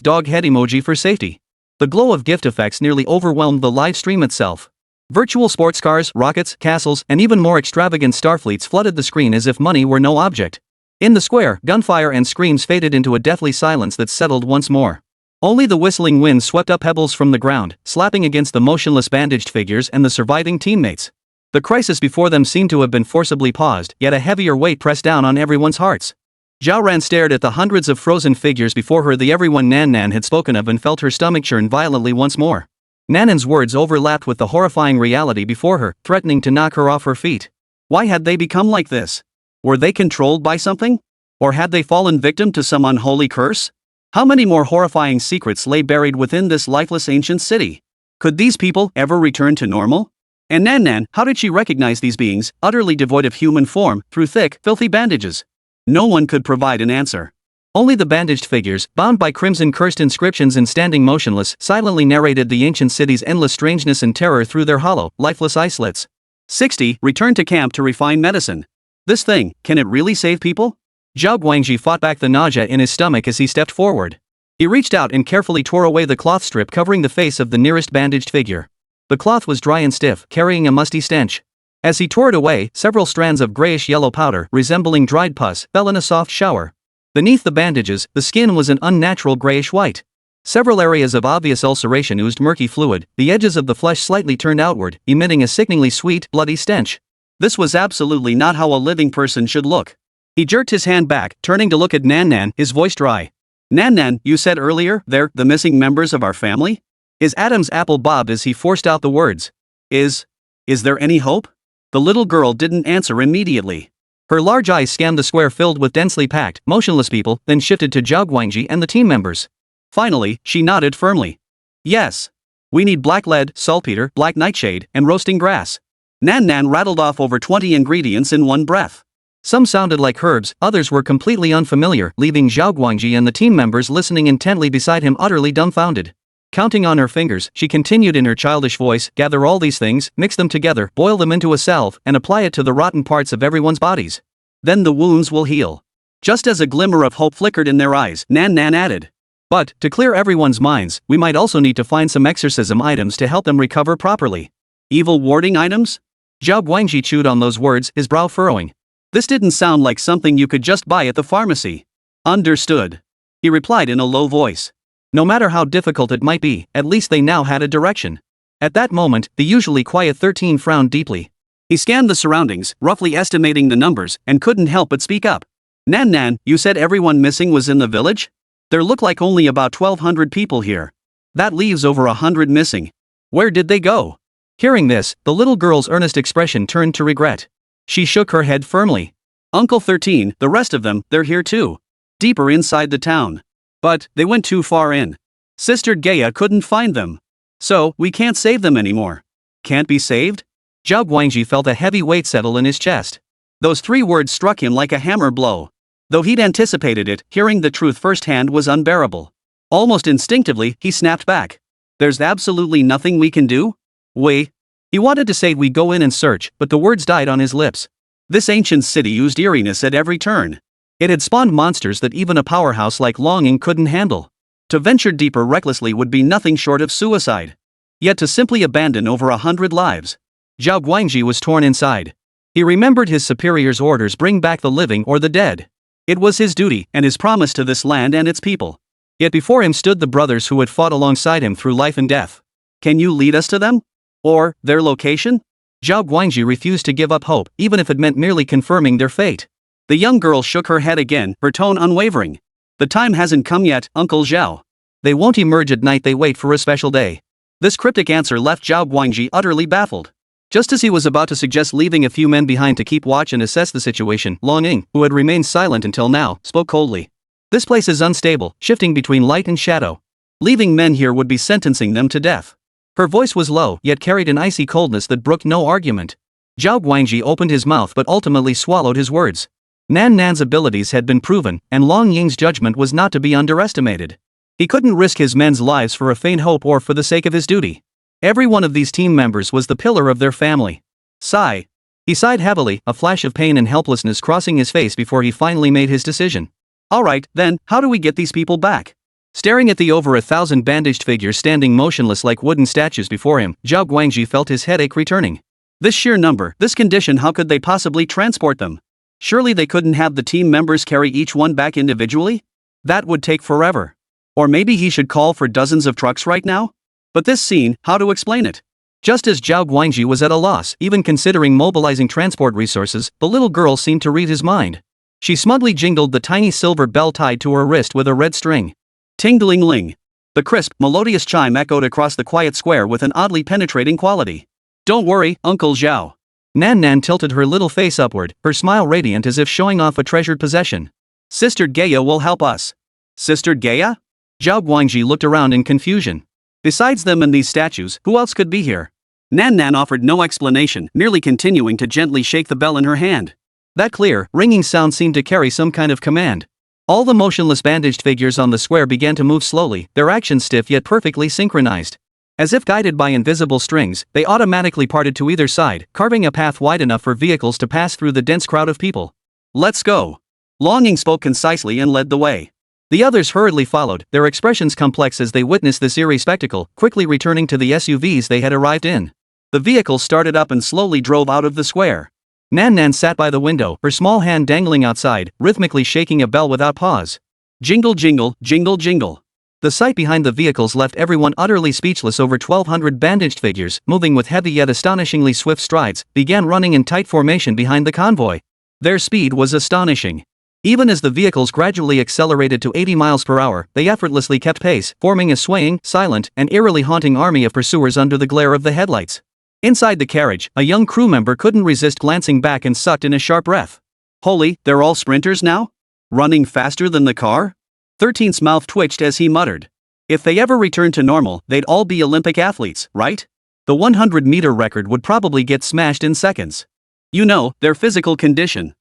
dog head emoji for safety. The glow of gift effects nearly overwhelmed the live stream itself. Virtual sports cars, rockets, castles, and even more extravagant starfleets flooded the screen as if money were no object. In the square, gunfire and screams faded into a deathly silence that settled once more. Only the whistling wind swept up pebbles from the ground, slapping against the motionless bandaged figures and the surviving teammates. The crisis before them seemed to have been forcibly paused, yet a heavier weight pressed down on everyone's hearts. Zhao Ran stared at the hundreds of frozen figures before her, the everyone Nan Nan had spoken of, and felt her stomach churn violently once more. Nanan's words overlapped with the horrifying reality before her, threatening to knock her off her feet. Why had they become like this? Were they controlled by something? Or had they fallen victim to some unholy curse? How many more horrifying secrets lay buried within this lifeless ancient city? Could these people ever return to normal? And Nan Nan, how did she recognize these beings, utterly devoid of human form, through thick, filthy bandages? No one could provide an answer. Only the bandaged figures, bound by crimson-cursed inscriptions and standing motionless, silently narrated the ancient city's endless strangeness and terror through their hollow, lifeless eye slits. 60 returned to camp to refine medicine. This thing, can it really save people? Zhao Guangji fought back the nausea in his stomach as he stepped forward. He reached out and carefully tore away the cloth strip covering the face of the nearest bandaged figure. The cloth was dry and stiff, carrying a musty stench. As he tore it away, several strands of grayish-yellow powder, resembling dried pus, fell in a soft shower. Beneath the bandages, the skin was an unnatural grayish-white. Several areas of obvious ulceration oozed murky fluid, the edges of the flesh slightly turned outward, emitting a sickeningly sweet, bloody stench. This was absolutely not how a living person should look. He jerked his hand back, turning to look at Nan Nan, his voice dry. Nan, you said earlier they're the missing members of our family? Is Adam's apple bob as he forced out the words. Is there any hope? The little girl didn't answer immediately. Her large eyes scanned the square filled with densely packed, motionless people, then shifted to Zhao Guangji and the team members. Finally, she nodded firmly. Yes. We need black lead, saltpeter, black nightshade, and roasting grass. Nan rattled off over 20 ingredients in one breath. Some sounded like herbs, others were completely unfamiliar, leaving Zhao Guangji and the team members listening intently beside him utterly dumbfounded. Counting on her fingers, she continued in her childish voice, gather all these things, mix them together, boil them into a salve, and apply it to the rotten parts of everyone's bodies. Then the wounds will heal. Just as a glimmer of hope flickered in their eyes, Nan added. But, to clear everyone's minds, we might also need to find some exorcism items to help them recover properly. Evil warding items? Zhao Guangji chewed on those words, his brow furrowing. This didn't sound like something you could just buy at the pharmacy. Understood. He replied in a low voice. No matter how difficult it might be, at least they now had a direction. At that moment, the usually quiet 13 frowned deeply. He scanned the surroundings, roughly estimating the numbers, and couldn't help but speak up. Nan, you said everyone missing was in the village? There look like only about 1,200 people here. That leaves over 100 missing. Where did they go? Hearing this, the little girl's earnest expression turned to regret. She shook her head firmly. Uncle 13, the rest of them, they're here too. Deeper inside the town. But, they went too far in. Sister Gaia couldn't find them. So, we can't save them anymore. Can't be saved? Zhao Guangji felt a heavy weight settle in his chest. Those 3 words struck him like a hammer blow. Though he'd anticipated it, hearing the truth firsthand was unbearable. Almost instinctively, he snapped back. There's absolutely nothing we can do? He wanted to say we go in and search, but the words died on his lips. This ancient city used eeriness at every turn. It had spawned monsters that even a powerhouse like Longing couldn't handle. To venture deeper recklessly would be nothing short of suicide. Yet to simply abandon over 100 lives. Zhao Guangji was torn inside. He remembered his superior's orders: bring back the living or the dead. It was his duty, and his promise to this land and its people. Yet before him stood the brothers who had fought alongside him through life and death. Can you lead us to them? Or, their location? Zhao Guangji refused to give up hope, even if it meant merely confirming their fate. The young girl shook her head again, her tone unwavering. The time hasn't come yet, Uncle Zhao. They won't emerge at night, they wait for a special day. This cryptic answer left Zhao Guangji utterly baffled. Just as he was about to suggest leaving a few men behind to keep watch and assess the situation, Longing, who had remained silent until now, spoke coldly. This place is unstable, shifting between light and shadow. Leaving men here would be sentencing them to death. Her voice was low, yet carried an icy coldness that brooked no argument. Zhao Guangji opened his mouth but ultimately swallowed his words. Nan's abilities had been proven, and Long Ying's judgment was not to be underestimated. He couldn't risk his men's lives for a faint hope or for the sake of his duty. Every one of these team members was the pillar of their family. Sigh. He sighed heavily, a flash of pain and helplessness crossing his face before he finally made his decision. Alright, then, how do we get these people back? Staring at the over 1,000 bandaged figures standing motionless like wooden statues before him, Zhao Guangji felt his headache returning. This sheer number, this condition, how could they possibly transport them? Surely they couldn't have the team members carry each one back individually? That would take forever. Or maybe he should call for dozens of trucks right now? But this scene, how to explain it? Just as Zhao Guangji was at a loss, even considering mobilizing transport resources, the little girl seemed to read his mind. She smugly jingled the tiny silver bell tied to her wrist with a red string. Ting-ling-ling. The crisp, melodious chime echoed across the quiet square with an oddly penetrating quality. Don't worry, Uncle Zhao. Nan tilted her little face upward, her smile radiant as if showing off a treasured possession. Sister Gaia will help us. Sister Gaia? Zhao Guangji looked around in confusion. Besides them and these statues, who else could be here? Nan offered no explanation, merely continuing to gently shake the bell in her hand. That clear, ringing sound seemed to carry some kind of command. All the motionless bandaged figures on the square began to move slowly, their actions stiff yet perfectly synchronized. As if guided by invisible strings, they automatically parted to either side, carving a path wide enough for vehicles to pass through the dense crowd of people. Let's go. Longing spoke concisely and led the way. The others hurriedly followed, their expressions complex as they witnessed this eerie spectacle, quickly returning to the SUVs they had arrived in. The vehicles started up and slowly drove out of the square. Nan sat by the window, her small hand dangling outside, rhythmically shaking a bell without pause. Jingle jingle, jingle jingle. The sight behind the vehicles left everyone utterly speechless. Over 1,200 bandaged figures, moving with heavy yet astonishingly swift strides, began running in tight formation behind the convoy. Their speed was astonishing. Even as the vehicles gradually accelerated to 80 miles per hour, they effortlessly kept pace, forming a swaying, silent, and eerily haunting army of pursuers under the glare of the headlights. Inside the carriage, a young crew member couldn't resist glancing back and sucked in a sharp breath. Holy, they're all sprinters now? Running faster than the car? 13's mouth twitched as he muttered. If they ever returned to normal, they'd all be Olympic athletes, right? The 100-meter record would probably get smashed in seconds. You know, their physical condition.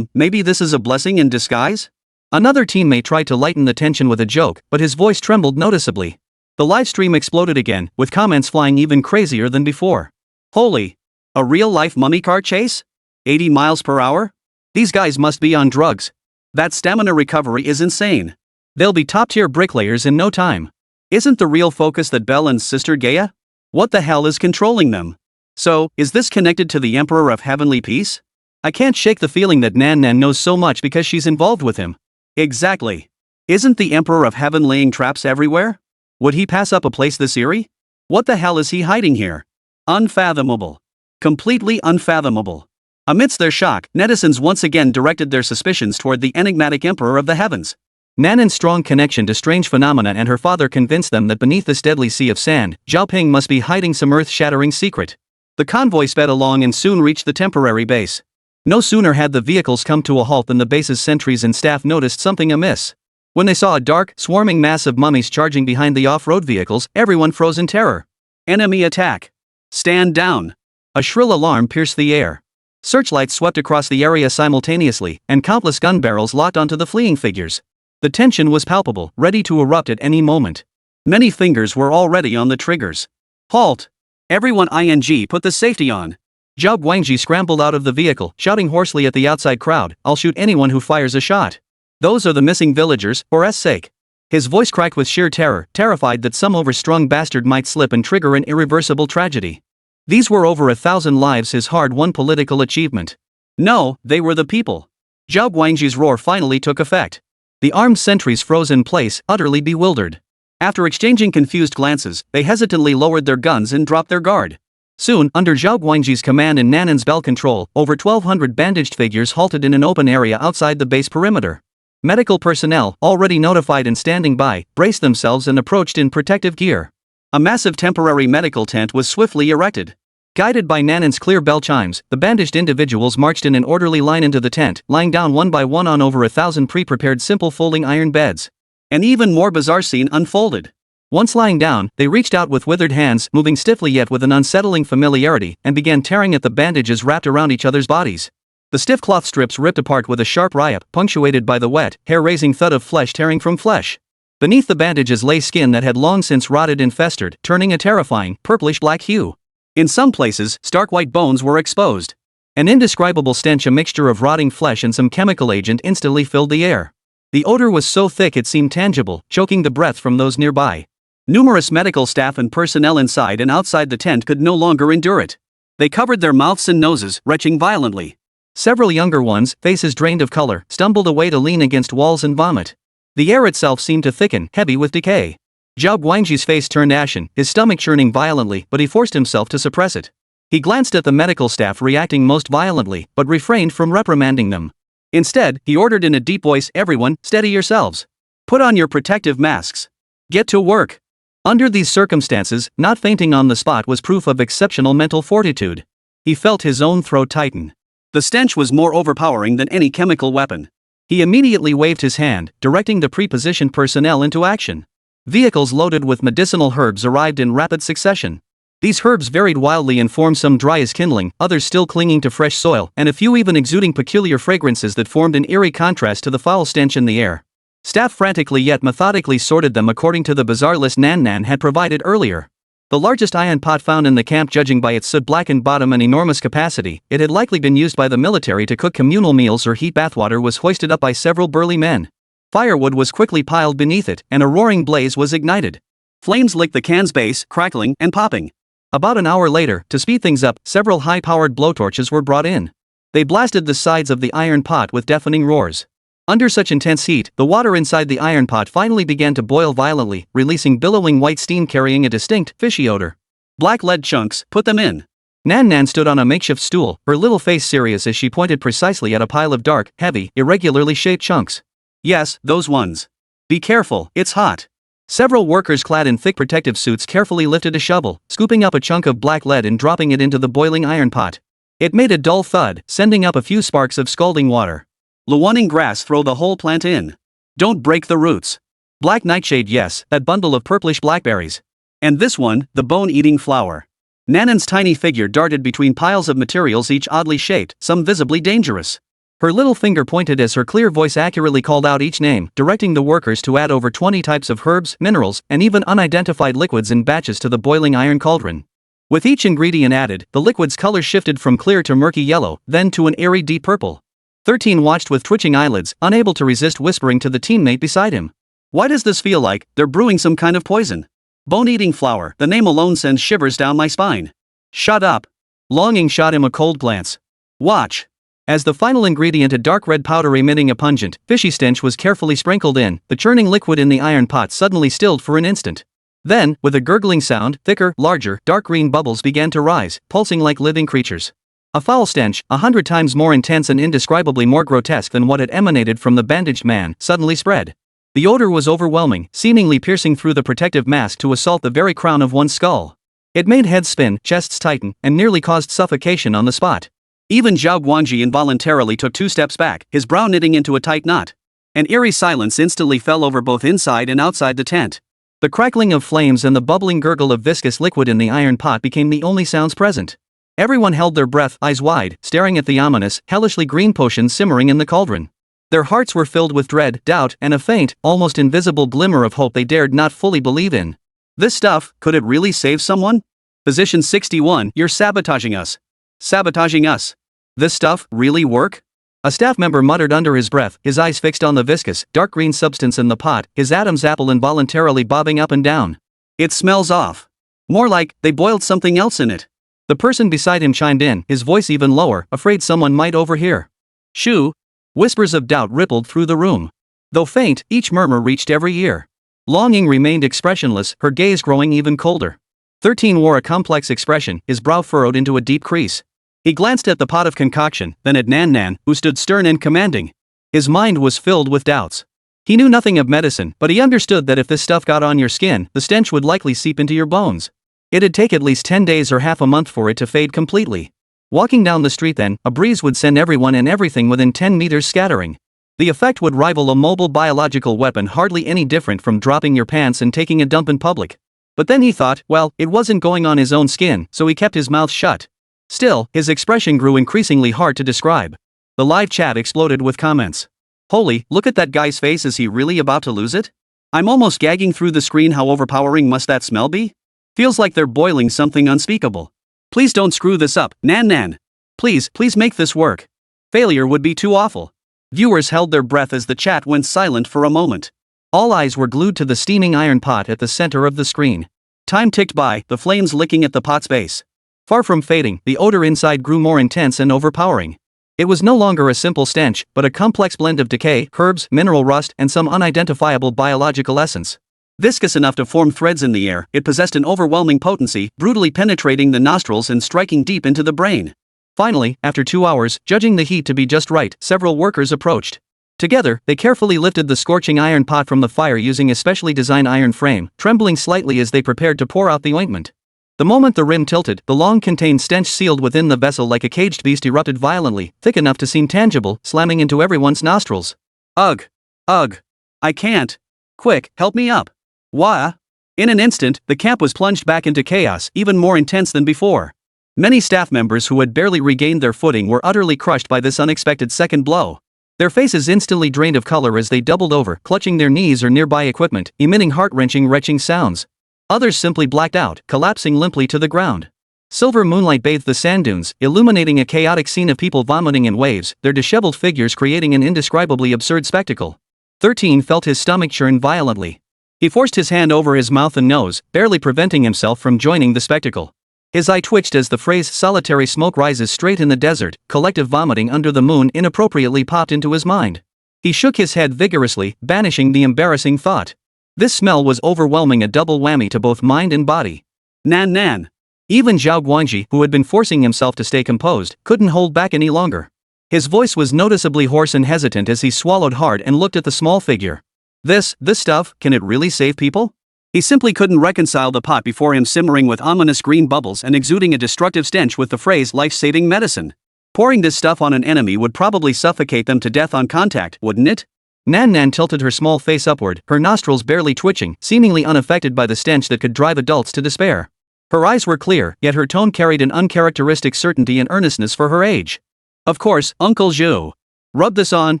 Maybe this is a blessing in disguise? Another teammate tried to lighten the tension with a joke, but his voice trembled noticeably. The live stream exploded again, with comments flying even crazier than before. Holy! A real-life mummy car chase? 80 miles per hour? These guys must be on drugs. That stamina recovery is insane. They'll be top-tier bricklayers in no time. Isn't the real focus that Belle and Sister Gaia? What the hell is controlling them? So, is this connected to the Emperor of Heavenly Peace? I can't shake the feeling that Nan Nan knows so much because she's involved with him. Exactly. Isn't the Emperor of Heaven laying traps everywhere? Would he pass up a place this eerie? What the hell is he hiding here? Unfathomable. Completely unfathomable. Amidst their shock, netizens once again directed their suspicions toward the enigmatic Emperor of the Heavens. Nanan's strong connection to strange phenomena and her father convinced them that beneath this deadly sea of sand, Zhaoping must be hiding some earth-shattering secret. The convoy sped along and soon reached the temporary base. No sooner had the vehicles come to a halt than the base's sentries and staff noticed something amiss. When they saw a dark, swarming mass of mummies charging behind the off-road vehicles, everyone froze in terror. Enemy attack! Stand down! A shrill alarm pierced the air. Searchlights swept across the area simultaneously, and countless gun barrels locked onto the fleeing figures. The tension was palpable, ready to erupt at any moment. Many fingers were already on the triggers. Halt! Everyone put the safety on. Zhao Guangji scrambled out of the vehicle, shouting hoarsely at the outside crowd, I'll shoot anyone who fires a shot. Those are the missing villagers, for S sake. His voice cracked with sheer terror, terrified that some overstrung bastard might slip and trigger an irreversible tragedy. These were over 1,000 lives, his hard-won political achievement. No, they were the people. Zhao Guangji's roar finally took effect. The armed sentries froze in place, utterly bewildered. After exchanging confused glances, they hesitantly lowered their guns and dropped their guard. Soon, under Zhao Guangji's command and Nanan's bell control, over 1,200 bandaged figures halted in an open area outside the base perimeter. Medical personnel, already notified and standing by, braced themselves and approached in protective gear. A massive temporary medical tent was swiftly erected. Guided by Nanan's clear bell chimes, the bandaged individuals marched in an orderly line into the tent, lying down one by one on over 1,000 pre-prepared simple folding iron beds. An even more bizarre scene unfolded. Once lying down, they reached out with withered hands, moving stiffly yet with an unsettling familiarity, and began tearing at the bandages wrapped around each other's bodies. The stiff cloth strips ripped apart with a sharp riot, punctuated by the wet, hair-raising thud of flesh tearing from flesh. Beneath the bandages lay skin that had long since rotted and festered, turning a terrifying, purplish-black hue. In some places, stark white bones were exposed. An indescribable stench, a mixture of rotting flesh and some chemical agent, instantly filled the air. The odor was so thick it seemed tangible, choking the breath from those nearby. Numerous medical staff and personnel inside and outside the tent could no longer endure it. They covered their mouths and noses, retching violently. Several younger ones, faces drained of color, stumbled away to lean against walls and vomit. The air itself seemed to thicken, heavy with decay. Zhao Guangji's face turned ashen, his stomach churning violently, but he forced himself to suppress it. He glanced at the medical staff reacting most violently, but refrained from reprimanding them. Instead, he ordered in a deep voice, everyone, steady yourselves. Put on your protective masks. Get to work. Under these circumstances, not fainting on the spot was proof of exceptional mental fortitude. He felt his own throat tighten. The stench was more overpowering than any chemical weapon. He immediately waved his hand, directing the pre-positioned personnel into action. Vehicles loaded with medicinal herbs arrived in rapid succession. These herbs varied wildly in form, some dry as kindling, others still clinging to fresh soil, and a few even exuding peculiar fragrances that formed an eerie contrast to the foul stench in the air. Staff frantically yet methodically sorted them according to the bizarre list Nan Nan had provided earlier. The largest iron pot found in the camp, judging by its soot-blackened bottom and enormous capacity, it had likely been used by the military to cook communal meals or heat bathwater, was hoisted up by several burly men. Firewood was quickly piled beneath it, and a roaring blaze was ignited. Flames licked the can's base, crackling and popping. About an hour later, to speed things up, several high-powered blowtorches were brought in. They blasted the sides of the iron pot with deafening roars. Under such intense heat, the water inside the iron pot finally began to boil violently, releasing billowing white steam carrying a distinct, fishy odor. Black lead chunks, put them in. Nan Nan stood on a makeshift stool, her little face serious as she pointed precisely at a pile of dark, heavy, irregularly shaped chunks. Yes, those ones. Be careful, it's hot. Several workers clad in thick protective suits carefully lifted a shovel, scooping up a chunk of black lead and dropping it into the boiling iron pot. It made a dull thud, sending up a few sparks of scalding water. Luaning grass, throw the whole plant in. Don't break the roots. Black nightshade, yes, that bundle of purplish blackberries. And this one, the bone-eating flower. Nanan's tiny figure darted between piles of materials, each oddly shaped, some visibly dangerous. Her little finger pointed as her clear voice accurately called out each name, directing the workers to add over 20 types of herbs, minerals, and even unidentified liquids in batches to the boiling iron cauldron. With each ingredient added, the liquid's color shifted from clear to murky yellow, then to an airy deep purple. 13 watched with twitching eyelids, unable to resist whispering to the teammate beside him. Why does this feel like they're brewing some kind of poison? Bone-eating flower, the name alone sends shivers down my spine. Shut up. Longing shot him a cold glance. Watch. As the final ingredient, a dark red powder emitting a pungent, fishy stench, was carefully sprinkled in, the churning liquid in the iron pot suddenly stilled for an instant. Then, with a gurgling sound, thicker, larger, dark green bubbles began to rise, pulsing like living creatures. A foul stench, 100 times more intense and indescribably more grotesque than what had emanated from the bandaged man, suddenly spread. The odor was overwhelming, seemingly piercing through the protective mask to assault the very crown of one's skull. It made heads spin, chests tighten, and nearly caused suffocation on the spot. Even Zhao Guangji involuntarily took 2 steps back, his brow knitting into a tight knot. An eerie silence instantly fell over both inside and outside the tent. The crackling of flames and the bubbling gurgle of viscous liquid in the iron pot became the only sounds present. Everyone held their breath, eyes wide, staring at the ominous, hellishly green potion simmering in the cauldron. Their hearts were filled with dread, doubt, and a faint, almost invisible glimmer of hope they dared not fully believe in. This stuff, could it really save someone? Position 61, you're sabotaging us. Sabotaging us. This stuff, really work? A staff member muttered under his breath, his eyes fixed on the viscous, dark green substance in the pot, his Adam's apple involuntarily bobbing up and down. It smells off. More like, they boiled something else in it. The person beside him chimed in, his voice even lower, afraid someone might overhear. Shoo! Whispers of doubt rippled through the room. Though faint, each murmur reached every ear. Longing remained expressionless, her gaze growing even colder. 13 wore a complex expression, his brow furrowed into a deep crease. He glanced at the pot of concoction, then at Nan Nan, who stood stern and commanding. His mind was filled with doubts. He knew nothing of medicine, but he understood that if this stuff got on your skin, the stench would likely seep into your bones. It'd take at least 10 days or half a month for it to fade completely. Walking down the street then, a breeze would send everyone and everything within 10 meters scattering. The effect would rival a mobile biological weapon, hardly any different from dropping your pants and taking a dump in public. But then he thought, well, it wasn't going on his own skin, so he kept his mouth shut. Still, his expression grew increasingly hard to describe. The live chat exploded with comments. Holy, look at that guy's face, is he really about to lose it? I'm almost gagging through the screen, how overpowering must that smell be? Feels like they're boiling something unspeakable. Please don't screw this up, Nan Nan. Please make this work. Failure would be too awful. Viewers held their breath as the chat went silent for a moment. All eyes were glued to the steaming iron pot at the center of the screen. Time ticked by, the flames licking at the pot's base. Far from fading, the odor inside grew more intense and overpowering. It was no longer a simple stench, but a complex blend of decay, herbs, mineral rust, and some unidentifiable biological essence. Viscous enough to form threads in the air, it possessed an overwhelming potency, brutally penetrating the nostrils and striking deep into the brain. Finally, after 2 hours, judging the heat to be just right, several workers approached. Together, they carefully lifted the scorching iron pot from the fire using a specially designed iron frame, trembling slightly as they prepared to pour out the ointment. The moment the rim tilted, the long-contained stench sealed within the vessel like a caged beast erupted violently, thick enough to seem tangible, slamming into everyone's nostrils. Ugh! Ugh! I can't! Quick, help me up! Wah! In an instant, the camp was plunged back into chaos, even more intense than before. Many staff members who had barely regained their footing were utterly crushed by this unexpected second blow. Their faces instantly drained of color as they doubled over, clutching their knees or nearby equipment, emitting heart-wrenching retching sounds. Others simply blacked out, collapsing limply to the ground. Silver moonlight bathed the sand dunes, illuminating a chaotic scene of people vomiting in waves, their disheveled figures creating an indescribably absurd spectacle. 13 felt his stomach churn violently. He forced his hand over his mouth and nose, barely preventing himself from joining the spectacle. His eye twitched as the phrase "solitary smoke rises straight in the desert, collective vomiting under the moon" inappropriately popped into his mind. He shook his head vigorously, banishing the embarrassing thought. This smell was overwhelming, a double whammy to both mind and body. Nan Nan. Even Zhao Guangji, who had been forcing himself to stay composed, couldn't hold back any longer. His voice was noticeably hoarse and hesitant as he swallowed hard and looked at the small figure. This stuff, can it really save people? He simply couldn't reconcile the pot before him simmering with ominous green bubbles and exuding a destructive stench with the phrase life-saving medicine. Pouring this stuff on an enemy would probably suffocate them to death on contact, wouldn't it? Nan tilted her small face upward, her nostrils barely twitching, seemingly unaffected by the stench that could drive adults to despair. Her eyes were clear, yet her tone carried an uncharacteristic certainty and earnestness for her age. Of course, Uncle Zhou. Rub this on,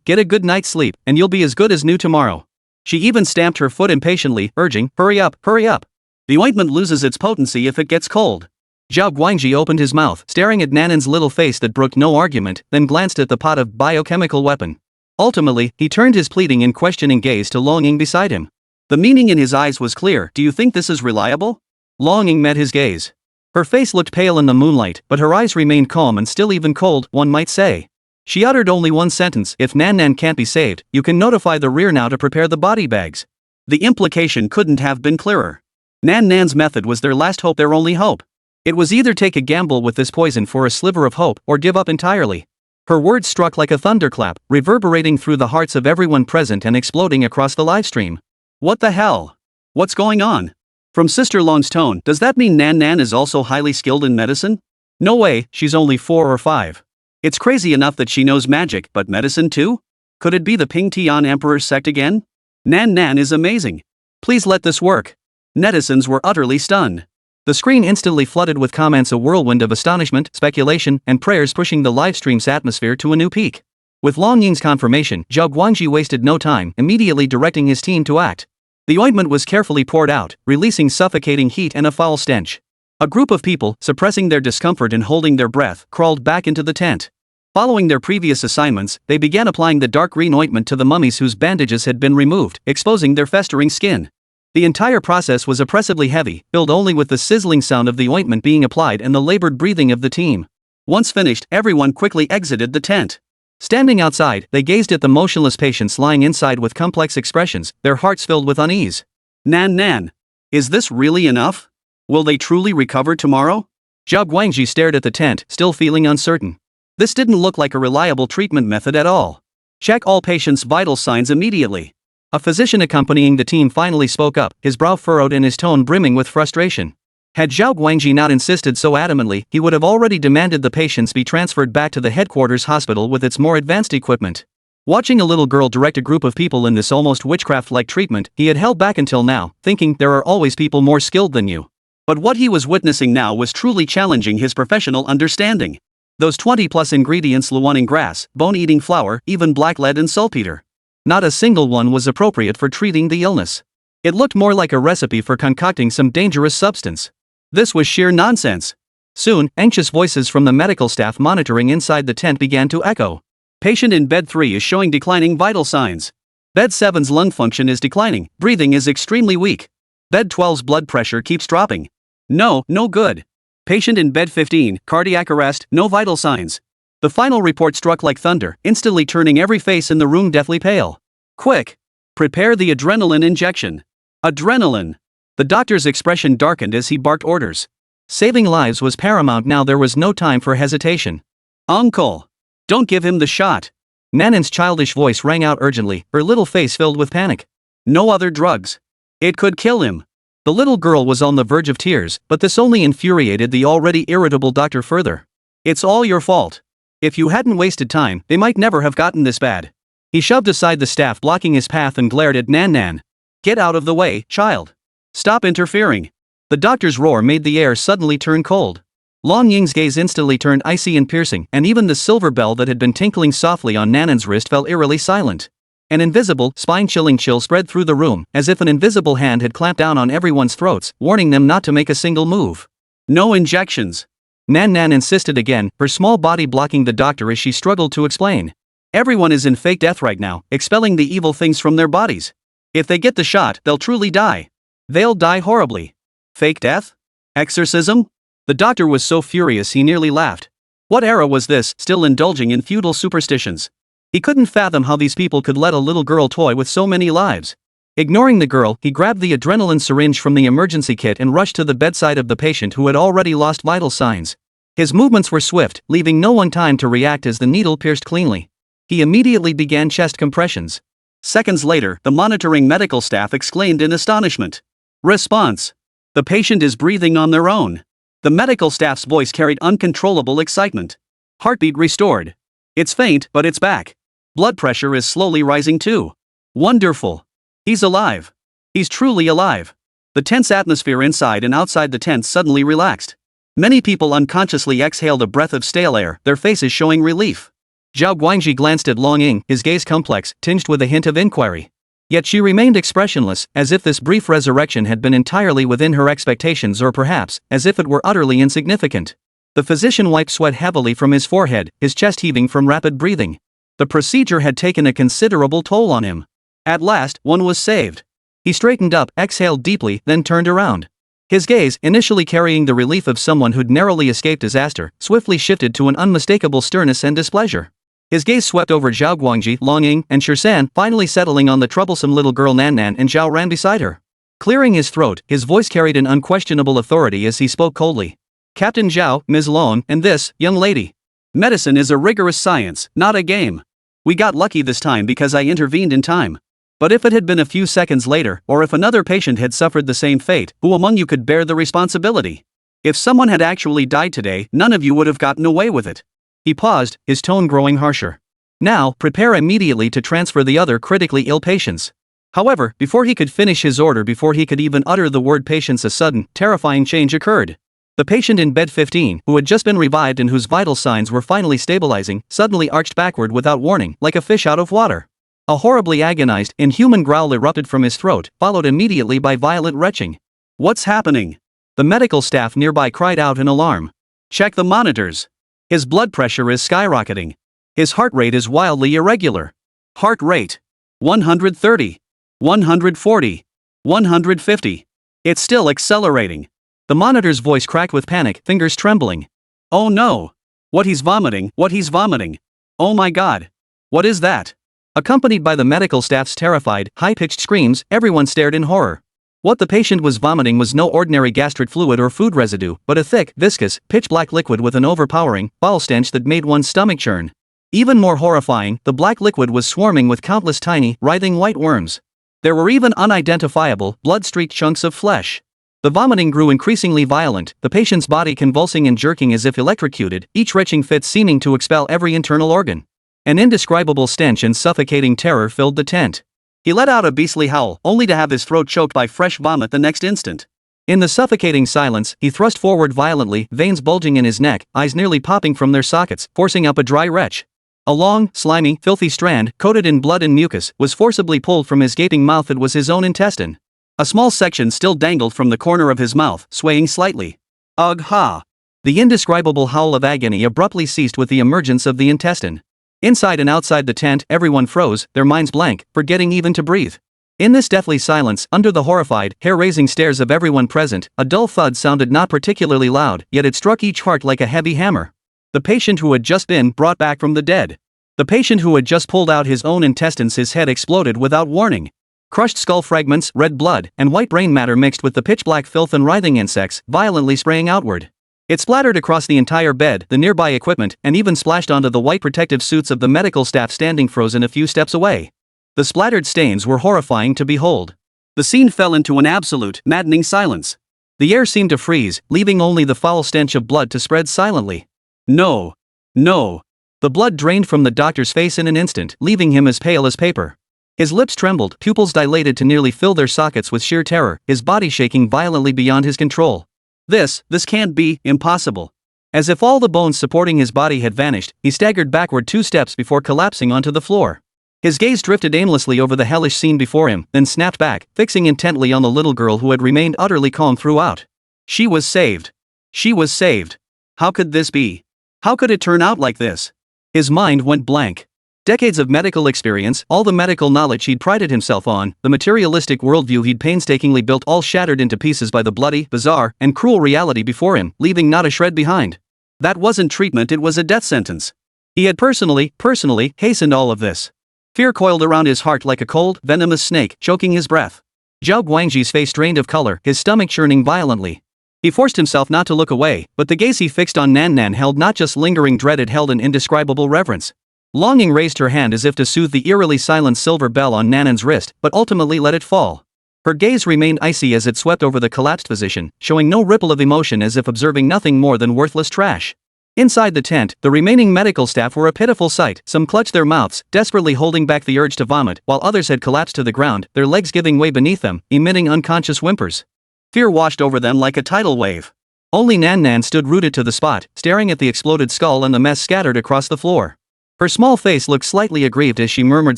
get a good night's sleep, and you'll be as good as new tomorrow. She even stamped her foot impatiently, urging, hurry up, hurry up. The ointment loses its potency if it gets cold. Zhao Guangji opened his mouth, staring at Nanan's little face that brooked no argument, then glanced at the pot of biochemical weapon. Ultimately, he turned his pleading and questioning gaze to Long Ying beside him. The meaning in his eyes was clear. Do you think this is reliable? Long Ying met his gaze. Her face looked pale in the moonlight, but her eyes remained calm and still even cold, one might say. She uttered only one sentence: if Nan can't be saved, you can notify the rear now to prepare the body bags. The implication couldn't have been clearer. Nan's method was their last hope, their only hope. It was either take a gamble with this poison for a sliver of hope, or give up entirely. Her words struck like a thunderclap, reverberating through the hearts of everyone present and exploding across the livestream. What the hell? What's going on? From Sister Long's tone, does that mean Nan is also highly skilled in medicine? No way, she's only 4 or 5. It's crazy enough that she knows magic, but medicine too? Could it be the Ping Tian Emperor's sect again? Nan is amazing. Please let this work. Netizens were utterly stunned. The screen instantly flooded with comments, a whirlwind of astonishment, speculation, and prayers pushing the livestream's atmosphere to a new peak. With Long Ying's confirmation, Zhao Guangji wasted no time, immediately directing his team to act. The ointment was carefully poured out, releasing suffocating heat and a foul stench. A group of people, suppressing their discomfort and holding their breath, crawled back into the tent. Following their previous assignments, they began applying the dark green ointment to the mummies whose bandages had been removed, exposing their festering skin. The entire process was oppressively heavy, filled only with the sizzling sound of the ointment being applied and the labored breathing of the team. Once finished, everyone quickly exited the tent. Standing outside, they gazed at the motionless patients lying inside with complex expressions, their hearts filled with unease. Nan. Is this really enough? Will they truly recover tomorrow? Zhao Guangji stared at the tent, still feeling uncertain. This didn't look like a reliable treatment method at all. Check all patients' vital signs immediately. A physician accompanying the team finally spoke up, his brow furrowed and his tone brimming with frustration. Had Zhao Guangji not insisted so adamantly, he would have already demanded the patients be transferred back to the headquarters hospital with its more advanced equipment. Watching a little girl direct a group of people in this almost witchcraft-like treatment, he had held back until now, thinking there are always people more skilled than you. But what he was witnessing now was truly challenging his professional understanding. Those 20-plus ingredients: luaning grass, bone-eating flower, even black lead and saltpeter. Not a single one was appropriate for treating the illness. It looked more like a recipe for concocting some dangerous substance. This was sheer nonsense. Soon, anxious voices from the medical staff monitoring inside the tent began to echo. Patient in bed 3 is showing declining vital signs. Bed 7's lung function is declining, breathing is extremely weak. Bed 12's blood pressure keeps dropping. No good. Patient in bed 15, cardiac arrest, no vital signs. The final report struck like thunder, instantly turning every face in the room deathly pale. Quick! Prepare the adrenaline injection. Adrenaline! The doctor's expression darkened as he barked orders. Saving lives was paramount now, there was no time for hesitation. Uncle! Don't give him the shot! Nanan's childish voice rang out urgently, her little face filled with panic. No other drugs. It could kill him. The little girl was on the verge of tears, but this only infuriated the already irritable doctor further. It's all your fault. If you hadn't wasted time, they might never have gotten this bad. He shoved aside the staff blocking his path and glared at Nan. Get out of the way, child. Stop interfering. The doctor's roar made the air suddenly turn cold. Long Ying's gaze instantly turned icy and piercing, and even the silver bell that had been tinkling softly on Nanan's wrist fell eerily silent. An invisible, spine-chilling chill spread through the room, as if an invisible hand had clamped down on everyone's throats, warning them not to make a single move. No injections. Nan insisted again, her small body blocking the doctor as she struggled to explain. Everyone is in fake death right now, expelling the evil things from their bodies. If they get the shot, they'll truly die. They'll die horribly. Fake death? Exorcism? The doctor was so furious he nearly laughed. What era was this, still indulging in feudal superstitions? He couldn't fathom how these people could let a little girl toy with so many lives. Ignoring the girl, he grabbed the adrenaline syringe from the emergency kit and rushed to the bedside of the patient who had already lost vital signs. His movements were swift, leaving no one time to react as the needle pierced cleanly. He immediately began chest compressions. Seconds later, the monitoring medical staff exclaimed in astonishment. Response. The patient is breathing on their own. The medical staff's voice carried uncontrollable excitement. Heartbeat restored. It's faint, but it's back. Blood pressure is slowly rising too. Wonderful. He's alive. He's truly alive. The tense atmosphere inside and outside the tent suddenly relaxed. Many people unconsciously exhaled a breath of stale air, their faces showing relief. Zhao Guangji glanced at Long Ying, his gaze complex, tinged with a hint of inquiry. Yet she remained expressionless, as if this brief resurrection had been entirely within her expectations or perhaps, as if it were utterly insignificant. The physician wiped sweat heavily from his forehead, his chest heaving from rapid breathing. The procedure had taken a considerable toll on him. At last, one was saved. He straightened up, exhaled deeply, then turned around. His gaze, initially carrying the relief of someone who'd narrowly escaped disaster, swiftly shifted to an unmistakable sternness and displeasure. His gaze swept over Zhao Guangji, Long Ying, and Shisan, finally settling on the troublesome little girl Nan Nan and Zhao Ran beside her. Clearing his throat, his voice carried an unquestionable authority as he spoke coldly. Captain Zhao, Ms. Lone, and this, young lady. Medicine is a rigorous science, not a game. We got lucky this time because I intervened in time. But if it had been a few seconds later, or if another patient had suffered the same fate, who among you could bear the responsibility? If someone had actually died today, none of you would have gotten away with it. He paused, his tone growing harsher. Now, prepare immediately to transfer the other critically ill patients. However, before he could finish his order, before he could even utter the word patients, a sudden, terrifying change occurred. The patient in bed 15, who had just been revived and whose vital signs were finally stabilizing, suddenly arched backward without warning, like a fish out of water. A horribly agonized, inhuman growl erupted from his throat, followed immediately by violent retching. What's happening? The medical staff nearby cried out in alarm. Check the monitors. His blood pressure is skyrocketing. His heart rate is wildly irregular. Heart rate. 130. 140. 150. It's still accelerating. The monitor's voice cracked with panic, fingers trembling. Oh no. What he's vomiting, what he's vomiting. Oh my god. What is that? Accompanied by the medical staff's terrified, high-pitched screams, everyone stared in horror. What the patient was vomiting was no ordinary gastric fluid or food residue, but a thick, viscous, pitch-black liquid with an overpowering, foul stench that made one's stomach churn. Even more horrifying, the black liquid was swarming with countless tiny, writhing white worms. There were even unidentifiable, blood-streaked chunks of flesh. The vomiting grew increasingly violent, the patient's body convulsing and jerking as if electrocuted, each retching fit seeming to expel every internal organ. An indescribable stench and suffocating terror filled the tent. He let out a beastly howl, only to have his throat choked by fresh vomit the next instant. In the suffocating silence, he thrust forward violently, veins bulging in his neck, eyes nearly popping from their sockets, forcing up a dry retch. A long, slimy, filthy strand, coated in blood and mucus, was forcibly pulled from his gaping mouth. It was his own intestine. A small section still dangled from the corner of his mouth, swaying slightly. Ugh ha! The indescribable howl of agony abruptly ceased with the emergence of the intestine. Inside and outside the tent, everyone froze, their minds blank, forgetting even to breathe. In this deathly silence, under the horrified, hair-raising stares of everyone present, a dull thud sounded not particularly loud, yet it struck each heart like a heavy hammer. The patient who had just been brought back from the dead. The patient who had just pulled out his own intestines. His head exploded without warning. Crushed skull fragments, red blood, and white brain matter mixed with the pitch-black filth and writhing insects, violently spraying outward. It splattered across the entire bed, the nearby equipment, and even splashed onto the white protective suits of the medical staff standing frozen a few steps away. The splattered stains were horrifying to behold. The scene fell into an absolute, maddening silence. The air seemed to freeze, leaving only the foul stench of blood to spread silently. No. No. The blood drained from the doctor's face in an instant, leaving him as pale as paper. His lips trembled, pupils dilated to nearly fill their sockets with sheer terror, his body shaking violently beyond his control. This can't be, impossible. As if all the bones supporting his body had vanished, he staggered backward 2 steps before collapsing onto the floor. His gaze drifted aimlessly over the hellish scene before him, then snapped back, fixing intently on the little girl who had remained utterly calm throughout. She was saved. She was saved. How could this be? How could it turn out like this? His mind went blank. Decades of medical experience, all the medical knowledge he'd prided himself on, the materialistic worldview he'd painstakingly built, all shattered into pieces by the bloody, bizarre, and cruel reality before him, leaving not a shred behind. That wasn't treatment, it was a death sentence. He had personally hastened all of this. Fear coiled around his heart like a cold, venomous snake, choking his breath. Zhao Guangji's face drained of color, his stomach churning violently. He forced himself not to look away, but the gaze he fixed on Nan Nan held not just lingering dread, it held an indescribable reverence. Longing raised her hand as if to soothe the eerily silent silver bell on Nanan's wrist, but ultimately let it fall. Her gaze remained icy as it swept over the collapsed physician, showing no ripple of emotion, as if observing nothing more than worthless trash. Inside the tent, the remaining medical staff were a pitiful sight. Some clutched their mouths, desperately holding back the urge to vomit, while others had collapsed to the ground, their legs giving way beneath them, emitting unconscious whimpers. Fear washed over them like a tidal wave. Only Nan Nan stood rooted to the spot, staring at the exploded skull and the mess scattered across the floor. Her small face looked slightly aggrieved as she murmured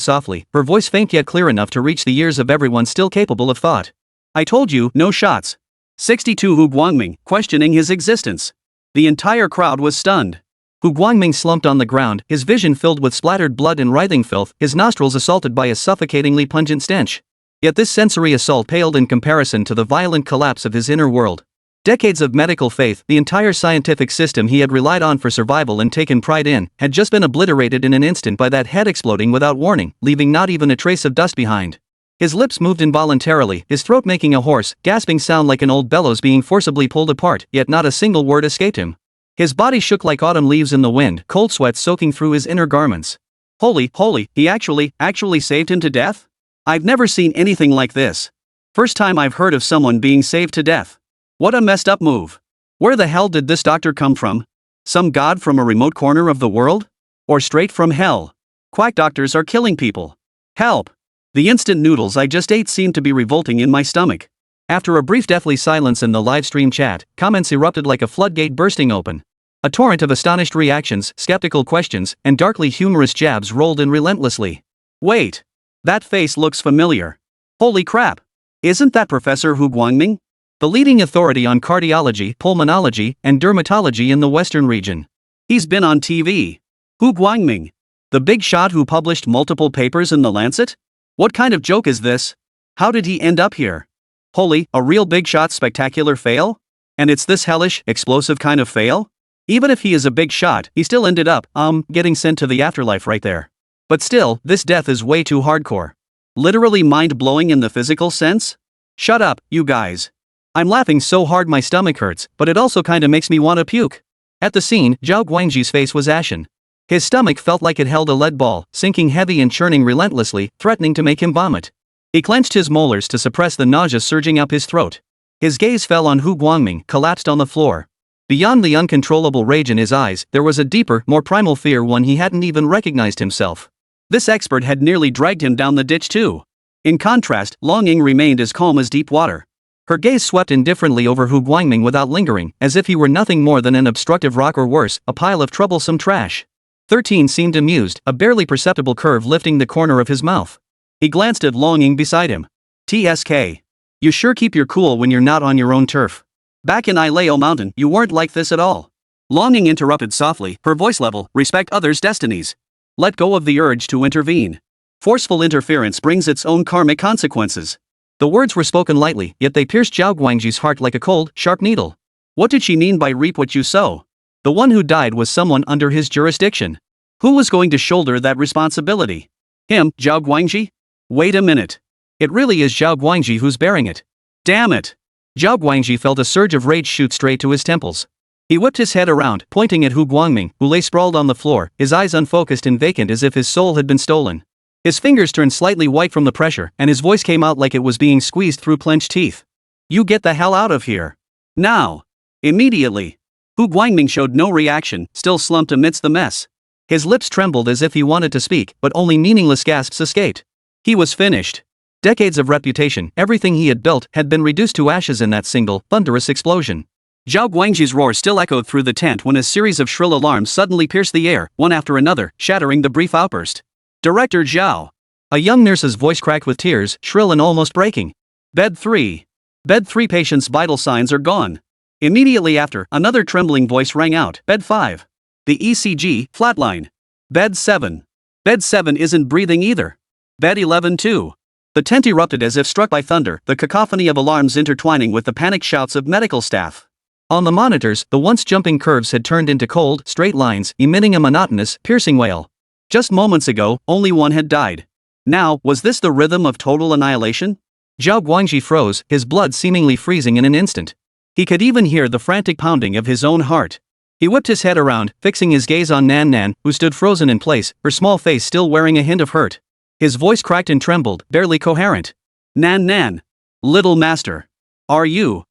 softly, her voice faint yet clear enough to reach the ears of everyone still capable of thought. "I told you, no shots." 62 Hu Guangming, questioning his existence. The entire crowd was stunned. Hu Guangming slumped on the ground, his vision filled with splattered blood and writhing filth, his nostrils assaulted by a suffocatingly pungent stench. Yet this sensory assault paled in comparison to the violent collapse of his inner world. Decades of medical faith, the entire scientific system he had relied on for survival and taken pride in, had just been obliterated in an instant by that head exploding without warning, leaving not even a trace of dust behind. His lips moved involuntarily, his throat making a hoarse, gasping sound like an old bellows being forcibly pulled apart, yet not a single word escaped him. His body shook like autumn leaves in the wind, cold sweat soaking through his inner garments. Holy, he actually saved him to death? I've never seen anything like this. First time I've heard of someone being saved to death. What a messed up move. Where the hell did this doctor come from? Some god from a remote corner of the world? Or straight from hell? Quack doctors are killing people. Help! The instant noodles I just ate seemed to be revolting in my stomach. After a brief deathly silence in the livestream chat, comments erupted like a floodgate bursting open. A torrent of astonished reactions, skeptical questions, and darkly humorous jabs rolled in relentlessly. Wait! That face looks familiar. Holy crap! Isn't that Professor Hu Guangming? The leading authority on cardiology, pulmonology, and dermatology in the Western region. He's been on TV. Hu Guangming. The big shot who published multiple papers in The Lancet? What kind of joke is this? How did he end up here? Holy, a real big shot spectacular fail? And it's this hellish, explosive kind of fail? Even if he is a big shot, he still ended up, getting sent to the afterlife right there. But still, this death is way too hardcore. Literally mind-blowing in the physical sense? Shut up, you guys. I'm laughing so hard my stomach hurts, but it also kinda makes me wanna puke. At the scene, Zhao Guangji's face was ashen. His stomach felt like it held a lead ball, sinking heavy and churning relentlessly, threatening to make him vomit. He clenched his molars to suppress the nausea surging up his throat. His gaze fell on Hu Guangming, collapsed on the floor. Beyond the uncontrollable rage in his eyes, there was a deeper, more primal fear, one he hadn't even recognized himself. This expert had nearly dragged him down the ditch too. In contrast, Longing remained as calm as deep water. Her gaze swept indifferently over Hu Guangming without lingering, as if he were nothing more than an obstructive rock or worse, a pile of troublesome trash. 13 seemed amused, a barely perceptible curve lifting the corner of his mouth. He glanced at Longing beside him. TSK. You sure keep your cool when you're not on your own turf. Back in Ileo Mountain, you weren't like this at all. Longing interrupted softly, her voice level, respect others' destinies. Let go of the urge to intervene. Forceful interference brings its own karmic consequences. The words were spoken lightly, yet they pierced Zhao Guangji's heart like a cold, sharp needle. What did she mean by reap what you sow? The one who died was someone under his jurisdiction. Who was going to shoulder that responsibility? Him, Zhao Guangji? Wait a minute. It really is Zhao Guangji who's bearing it. Damn it! Zhao Guangji felt a surge of rage shoot straight to his temples. He whipped his head around, pointing at Hu Guangming, who lay sprawled on the floor, his eyes unfocused and vacant as if his soul had been stolen. His fingers turned slightly white from the pressure, and his voice came out like it was being squeezed through clenched teeth. You get the hell out of here. Now. Immediately. Hu Guangming showed no reaction, still slumped amidst the mess. His lips trembled as if he wanted to speak, but only meaningless gasps escaped. He was finished. Decades of reputation, everything he had built, had been reduced to ashes in that single, thunderous explosion. Zhao Guangji's roar still echoed through the tent when a series of shrill alarms suddenly pierced the air, one after another, shattering the brief outburst. Director Zhao. A young nurse's voice cracked with tears, shrill and almost breaking. Bed 3. Bed 3 patient's vital signs are gone. Immediately after, another trembling voice rang out. Bed 5. The ECG, flatline. Bed 7. Bed 7 isn't breathing either. Bed 11 too. The tent erupted as if struck by thunder, the cacophony of alarms intertwining with the panicked shouts of medical staff. On the monitors, the once jumping curves had turned into cold, straight lines, emitting a monotonous, piercing wail. Just moments ago, only one had died. Now, was this the rhythm of total annihilation? Zhao Guangji froze, his blood seemingly freezing in an instant. He could even hear the frantic pounding of his own heart. He whipped his head around, fixing his gaze on Nan Nan, who stood frozen in place, her small face still wearing a hint of hurt. His voice cracked and trembled, barely coherent. Nan Nan. Little master. Are you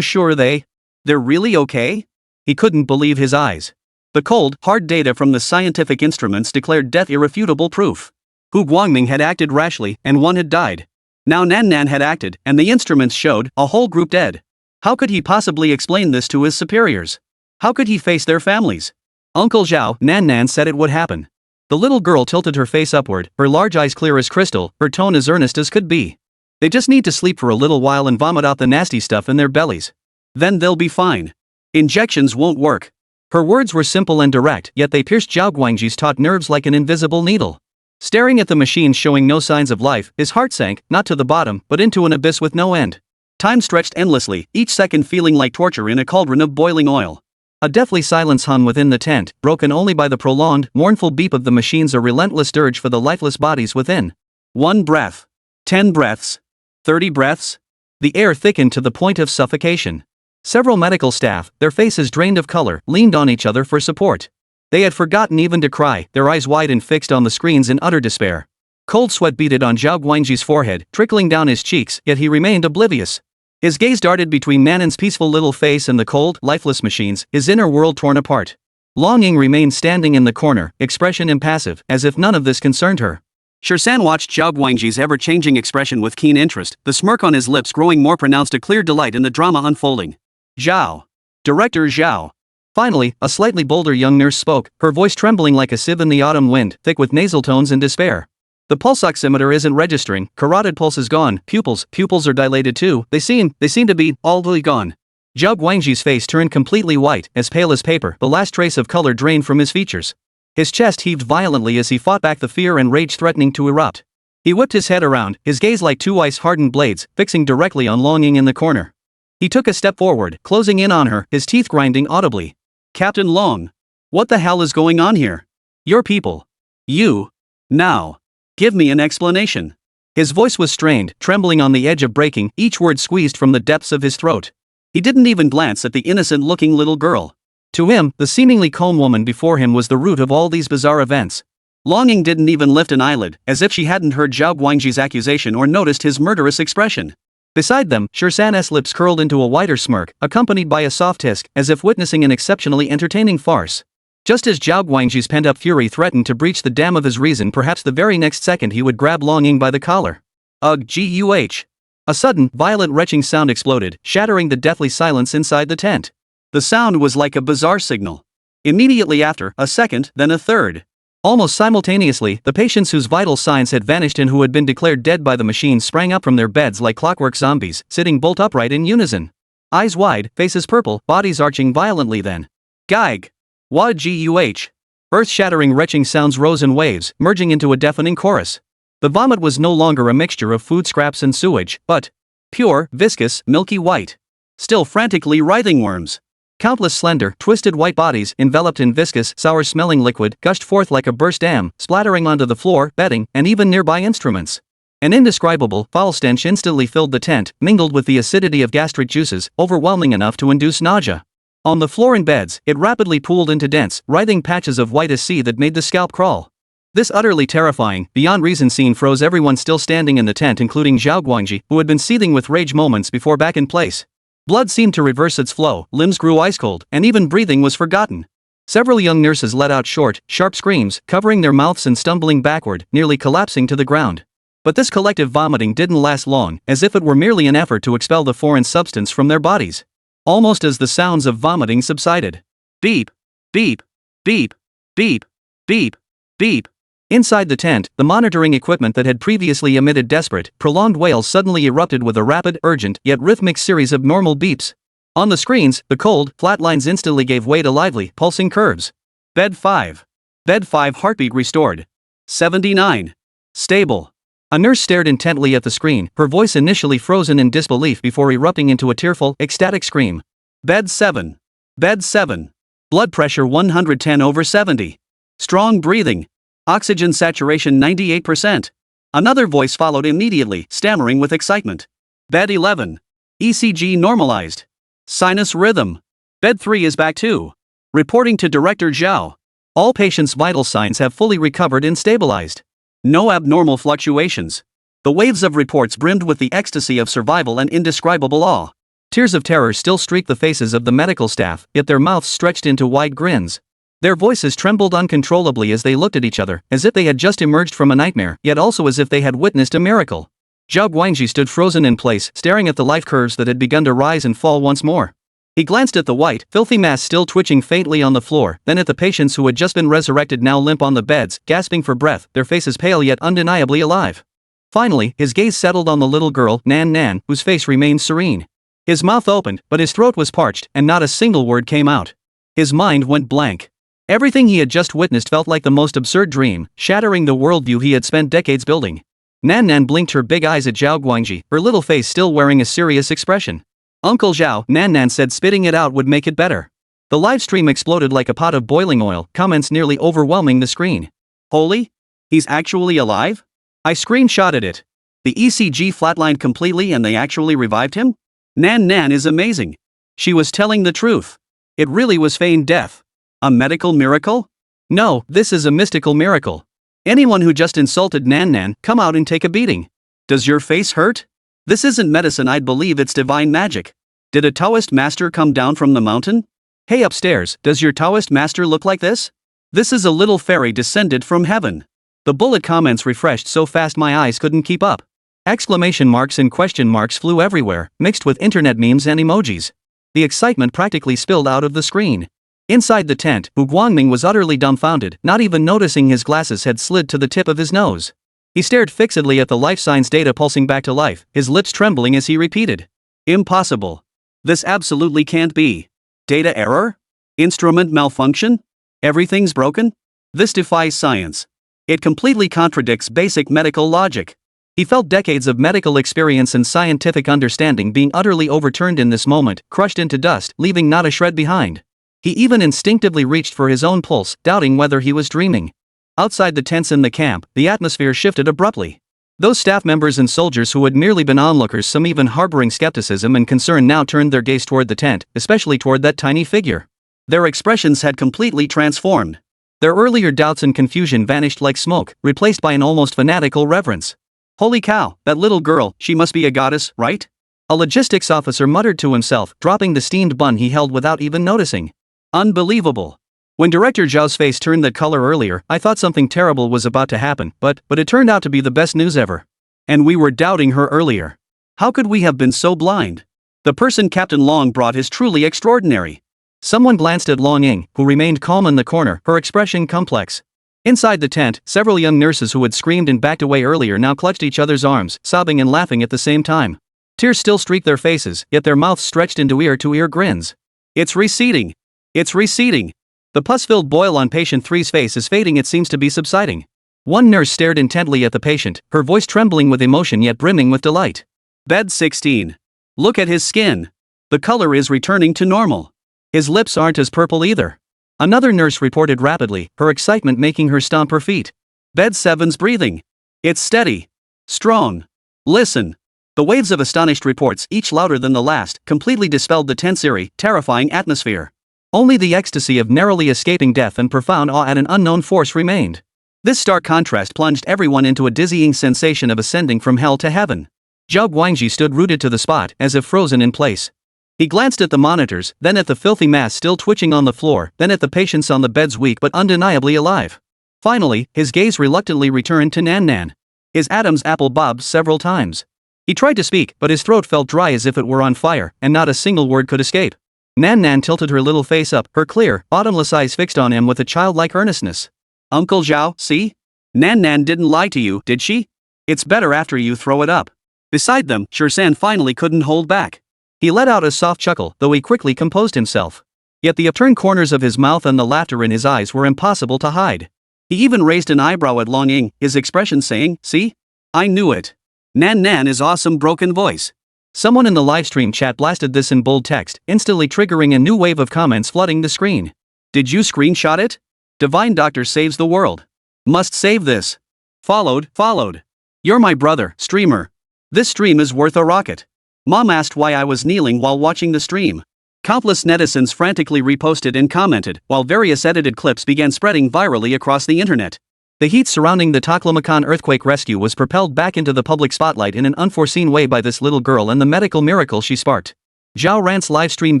sure they're really okay? He couldn't believe his eyes. The cold, hard data from the scientific instruments declared death irrefutable proof. Hu Guangming had acted rashly, and one had died. Now Nan Nan had acted, and the instruments showed a whole group dead. How could he possibly explain this to his superiors? How could he face their families? Uncle Zhao, Nan Nan said it would happen. The little girl tilted her face upward, her large eyes clear as crystal, her tone as earnest as could be. They just need to sleep for a little while and vomit out the nasty stuff in their bellies. Then they'll be fine. Injections won't work. Her words were simple and direct, yet they pierced Zhao Guangji's taut nerves like an invisible needle. Staring at the machines showing no signs of life, his heart sank, not to the bottom, but into an abyss with no end. Time stretched endlessly, each second feeling like torture in a cauldron of boiling oil. A deathly silence hung within the tent, broken only by the prolonged, mournful beep of the machines, a relentless dirge for the lifeless bodies within. 1 breath. 10 breaths. 30 breaths. The air thickened to the point of suffocation. Several medical staff, their faces drained of color, leaned on each other for support. They had forgotten even to cry, their eyes wide and fixed on the screens in utter despair. Cold sweat beaded on Zhao Guangji's forehead, trickling down his cheeks, yet he remained oblivious. His gaze darted between Nanan's peaceful little face and the cold, lifeless machines, his inner world torn apart. Longing remained standing in the corner, expression impassive, as if none of this concerned her. Shirsan watched Zhao Guangji's ever-changing expression with keen interest, the smirk on his lips growing more pronounced, a clear delight in the drama unfolding. Zhao. Director Zhao. Finally, a slightly bolder young nurse spoke, her voice trembling like a sieve in the autumn wind, thick with nasal tones and despair. The pulse oximeter isn't registering, carotid pulse is gone, pupils are dilated too, they seem to be all gone. Zhao Guangji's face turned completely white, as pale as paper, the last trace of color drained from his features. His chest heaved violently as he fought back the fear and rage threatening to erupt. He whipped his head around, his gaze like two ice-hardened blades, fixing directly on Longing in the corner. He took a step forward, closing in on her, his teeth grinding audibly. Captain Long. What the hell is going on here? Your people. You. Now. Give me an explanation. His voice was strained, trembling on the edge of breaking, each word squeezed from the depths of his throat. He didn't even glance at the innocent-looking little girl. To him, the seemingly calm woman before him was the root of all these bizarre events. Longing didn't even lift an eyelid, as if she hadn't heard Zhao Guangji's accusation or noticed his murderous expression. Beside them, Shirsan's lips curled into a wider smirk, accompanied by a soft hiss, as if witnessing an exceptionally entertaining farce. Just as Zhao Guangji's pent-up fury threatened to breach the dam of his reason, perhaps the very next second he would grab Longing by the collar. Ugh, guh. A sudden, violent retching sound exploded, shattering the deathly silence inside the tent. The sound was like a bizarre signal. Immediately after, a second, then a third. Almost simultaneously, the patients whose vital signs had vanished and who had been declared dead by the machines sprang up from their beds like clockwork zombies, sitting bolt upright in unison. Eyes wide, faces purple, bodies arching violently then. Gaig. Wah guh. Earth-shattering retching sounds rose in waves, merging into a deafening chorus. The vomit was no longer a mixture of food scraps and sewage, but pure, viscous, milky white. Still frantically writhing worms. Countless slender, twisted white bodies, enveloped in viscous, sour-smelling liquid, gushed forth like a burst dam, splattering onto the floor, bedding, and even nearby instruments. An indescribable, foul stench instantly filled the tent, mingled with the acidity of gastric juices, overwhelming enough to induce nausea. On the floor and beds, it rapidly pooled into dense, writhing patches of white as sea that made the scalp crawl. This utterly terrifying, beyond reason scene froze everyone still standing in the tent, including Zhao Guangji, who had been seething with rage moments before back in place. Blood seemed to reverse its flow, limbs grew ice cold, and even breathing was forgotten. Several young nurses let out short, sharp screams, covering their mouths and stumbling backward, nearly collapsing to the ground. But this collective vomiting didn't last long, as if it were merely an effort to expel the foreign substance from their bodies. Almost as the sounds of vomiting subsided. Beep. Beep. Beep. Beep. Beep. Beep. Inside the tent, the monitoring equipment that had previously emitted desperate, prolonged wails suddenly erupted with a rapid, urgent, yet rhythmic series of normal beeps. On the screens, the cold, flat lines instantly gave way to lively, pulsing curves. Bed 5. Bed 5 heartbeat restored. 79. Stable. A nurse stared intently at the screen, her voice initially frozen in disbelief before erupting into a tearful, ecstatic scream. Bed 7. Bed 7. Blood pressure 110/70. Strong breathing. Oxygen saturation 98%. Another voice followed immediately, stammering with excitement. Bed 11. ECG normalized. Sinus rhythm. Bed 3 is back too. Reporting to Director Zhao. All patients' vital signs have fully recovered and stabilized. No abnormal fluctuations. The waves of reports brimmed with the ecstasy of survival and indescribable awe. Tears of terror still streaked the faces of the medical staff, yet their mouths stretched into wide grins. Their voices trembled uncontrollably as they looked at each other, as if they had just emerged from a nightmare, yet also as if they had witnessed a miracle. Zhao Guangji stood frozen in place, staring at the life curves that had begun to rise and fall once more. He glanced at the white, filthy mass still twitching faintly on the floor, then at the patients who had just been resurrected now limp on the beds, gasping for breath, their faces pale yet undeniably alive. Finally, his gaze settled on the little girl, Nan Nan, whose face remained serene. His mouth opened, but his throat was parched, and not a single word came out. His mind went blank. Everything he had just witnessed felt like the most absurd dream, shattering the worldview he had spent decades building. Nan Nan blinked her big eyes at Zhao Guangji, her little face still wearing a serious expression. Uncle Zhao, Nan Nan said, spitting it out would make it better. The live stream exploded like a pot of boiling oil, comments nearly overwhelming the screen. Holy? He's actually alive? I screenshotted it. The ECG flatlined completely and they actually revived him? Nan Nan is amazing. She was telling the truth. It really was feigned death. A medical miracle? No, this is a mystical miracle. Anyone who just insulted Nan Nan, come out and take a beating. Does your face hurt? This isn't medicine, I'd believe it's divine magic. Did a Taoist master come down from the mountain? Hey upstairs, does your Taoist master look like this? This is a little fairy descended from heaven. The bullet comments refreshed so fast my eyes couldn't keep up. Exclamation marks and question marks flew everywhere, mixed with internet memes and emojis. The excitement practically spilled out of the screen. Inside the tent, Hu Guangming was utterly dumbfounded, not even noticing his glasses had slid to the tip of his nose. He stared fixedly at the life signs data pulsing back to life, his lips trembling as he repeated. Impossible. This absolutely can't be. Data error? Instrument malfunction? Everything's broken? This defies science. It completely contradicts basic medical logic. He felt decades of medical experience and scientific understanding being utterly overturned in this moment, crushed into dust, leaving not a shred behind. He even instinctively reached for his own pulse, doubting whether he was dreaming. Outside the tents in the camp, the atmosphere shifted abruptly. Those staff members and soldiers who had merely been onlookers, some even harboring skepticism and concern, now turned their gaze toward the tent, especially toward that tiny figure. Their expressions had completely transformed. Their earlier doubts and confusion vanished like smoke, replaced by an almost fanatical reverence. Holy cow, that little girl, she must be a goddess, right? A logistics officer muttered to himself, dropping the steamed bun he held without even noticing. Unbelievable. When Director Zhao's face turned that color earlier, I thought something terrible was about to happen, but it turned out to be the best news ever. And we were doubting her earlier. How could we have been so blind? The person Captain Long brought is truly extraordinary. Someone glanced at Long Ying, who remained calm in the corner, her expression complex. Inside the tent, several young nurses who had screamed and backed away earlier now clutched each other's arms, sobbing and laughing at the same time. Tears still streaked their faces, yet their mouths stretched into ear-to-ear grins. It's receding. It's receding. The pus-filled boil on patient 3's face is fading, it seems to be subsiding. One nurse stared intently at the patient, her voice trembling with emotion yet brimming with delight. Bed 16. Look at his skin. The color is returning to normal. His lips aren't as purple either. Another nurse reported rapidly, her excitement making her stomp her feet. Bed 7's breathing. It's steady. Strong. Listen. The waves of astonished reports, each louder than the last, completely dispelled the tense, eerie, terrifying atmosphere. Only the ecstasy of narrowly escaping death and profound awe at an unknown force remained. This stark contrast plunged everyone into a dizzying sensation of ascending from hell to heaven. Zhao Guangji stood rooted to the spot, as if frozen in place. He glanced at the monitors, then at the filthy mass still twitching on the floor, then at the patients on the beds, weak but undeniably alive. Finally, his gaze reluctantly returned to Nan Nan. His Adam's apple bobbed several times. He tried to speak, but his throat felt dry as if it were on fire, and not a single word could escape. Nan Nan tilted her little face up, her clear, bottomless eyes fixed on him with a childlike earnestness. Uncle Zhao, see? Nan Nan didn't lie to you, did she? It's better after you throw it up. Beside them, Shirsan finally couldn't hold back. He let out a soft chuckle, though he quickly composed himself. Yet the upturned corners of his mouth and the laughter in his eyes were impossible to hide. He even raised an eyebrow at Long Ying, his expression saying, see? I knew it. Nan Nan is awesome. Broken voice. Someone in the livestream chat blasted this in bold text, instantly triggering a new wave of comments flooding the screen. Did you screenshot it? Divine Doctor saves the world. Must save this. Followed. You're my brother, streamer. This stream is worth a rocket. Mom asked why I was kneeling while watching the stream. Countless netizens frantically reposted and commented, while various edited clips began spreading virally across the internet. The heat surrounding the Taklamakan earthquake rescue was propelled back into the public spotlight in an unforeseen way by this little girl and the medical miracle she sparked. Zhao Ran's livestream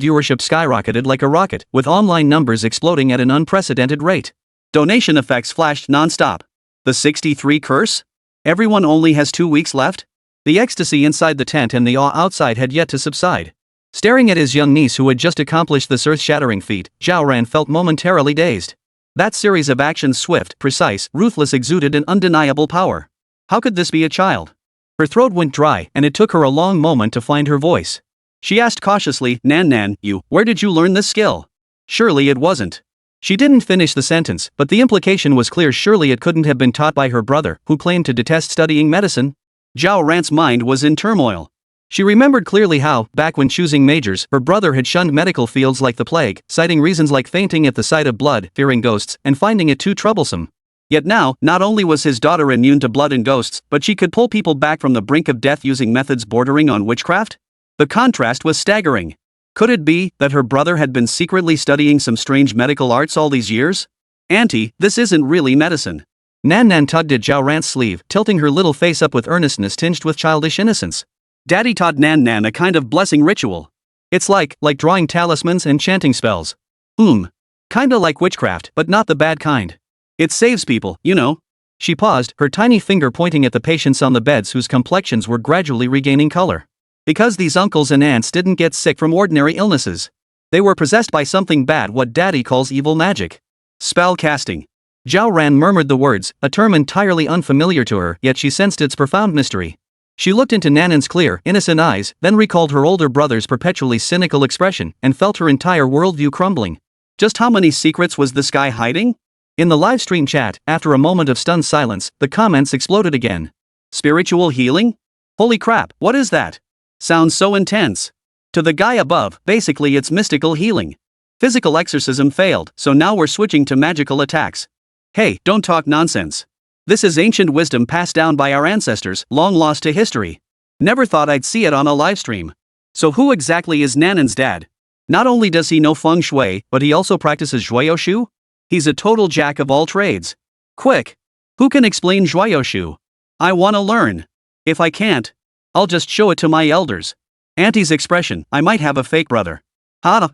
viewership skyrocketed like a rocket, with online numbers exploding at an unprecedented rate. Donation effects flashed non-stop. The 63 curse? Everyone only has 2 weeks left? The ecstasy inside the tent and the awe outside had yet to subside. Staring at his young niece who had just accomplished this earth-shattering feat, Zhao Ran felt momentarily dazed. That series of actions, swift, precise, ruthless, exuded an undeniable power. How could this be a child? Her throat went dry, and it took her a long moment to find her voice. She asked cautiously, Nan, where did you learn this skill? Surely it wasn't. She didn't finish the sentence, but the implication was clear. Surely it couldn't have been taught by her brother, who claimed to detest studying medicine. Zhao Ran's mind was in turmoil. She remembered clearly how, back when choosing majors, her brother had shunned medical fields like the plague, citing reasons like fainting at the sight of blood, fearing ghosts, and finding it too troublesome. Yet now, not only was his daughter immune to blood and ghosts, but she could pull people back from the brink of death using methods bordering on witchcraft? The contrast was staggering. Could it be that her brother had been secretly studying some strange medical arts all these years? Auntie, this isn't really medicine. Nan tugged at Zhao Ran's sleeve, tilting her little face up with earnestness tinged with childish innocence. Daddy taught Nan a kind of blessing ritual. It's like drawing talismans and chanting spells. Kinda like witchcraft, but not the bad kind. It saves people, you know. She paused, her tiny finger pointing at the patients on the beds whose complexions were gradually regaining color. Because these uncles and aunts didn't get sick from ordinary illnesses. They were possessed by something bad, what Daddy calls evil magic. Spell casting. Zhao Ran murmured the words, a term entirely unfamiliar to her, yet she sensed its profound mystery. She looked into Nanan's clear, innocent eyes, then recalled her older brother's perpetually cynical expression, and felt her entire worldview crumbling. Just how many secrets was this guy hiding? In the livestream chat, after a moment of stunned silence, the comments exploded again. Spiritual healing? Holy crap, what is that? Sounds so intense. To the guy above, basically it's mystical healing. Physical exorcism failed, so now we're switching to magical attacks. Hey, don't talk nonsense. This is ancient wisdom passed down by our ancestors, long lost to history. Never thought I'd see it on a livestream. So who exactly is Nanan's dad? Not only does he know feng shui, but he also practices zhuoyoshu? He's a total jack of all trades. Quick! Who can explain zhuoyoshu? I wanna learn. If I can't, I'll just show it to my elders. Auntie's expression, I might have a fake brother.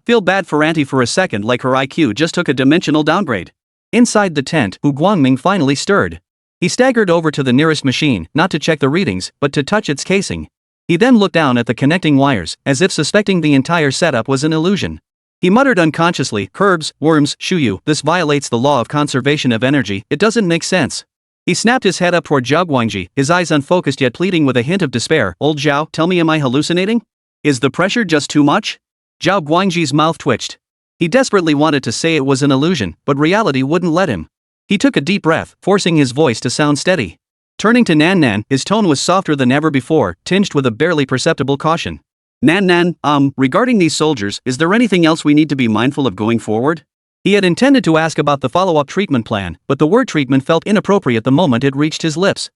Feel bad for Auntie for a second, like her IQ just took a dimensional downgrade. Inside the tent, Hu Guangming finally stirred. He staggered over to the nearest machine, not to check the readings, but to touch its casing. He then looked down at the connecting wires, as if suspecting the entire setup was an illusion. He muttered unconsciously, herbs, worms, shuyu, this violates the law of conservation of energy, it doesn't make sense. He snapped his head up toward Zhao Guangji, his eyes unfocused yet pleading with a hint of despair. Old Zhao, tell me, am I hallucinating? Is the pressure just too much? Zhao Guangji's mouth twitched. He desperately wanted to say it was an illusion, but reality wouldn't let him. He took a deep breath, forcing his voice to sound steady. Turning to Nan, his tone was softer than ever before, tinged with a barely perceptible caution. Nan, regarding these soldiers, is there anything else we need to be mindful of going forward? He had intended to ask about the follow-up treatment plan, but the word treatment felt inappropriate the moment it reached his lips.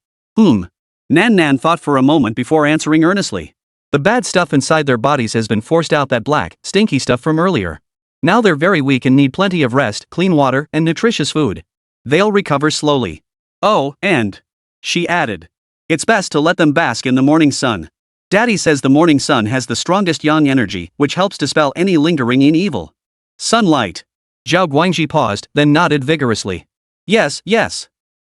Nan thought for a moment before answering earnestly. The bad stuff inside their bodies has been forced out, that black, stinky stuff from earlier. Now they're very weak and need plenty of rest, clean water, and nutritious food. They'll recover slowly. Oh, and, she added, it's best to let them bask in the morning sun. Daddy says the morning sun has the strongest yang energy, which helps dispel any lingering evil. Sunlight. Zhao Guangji paused, then nodded vigorously. Yes.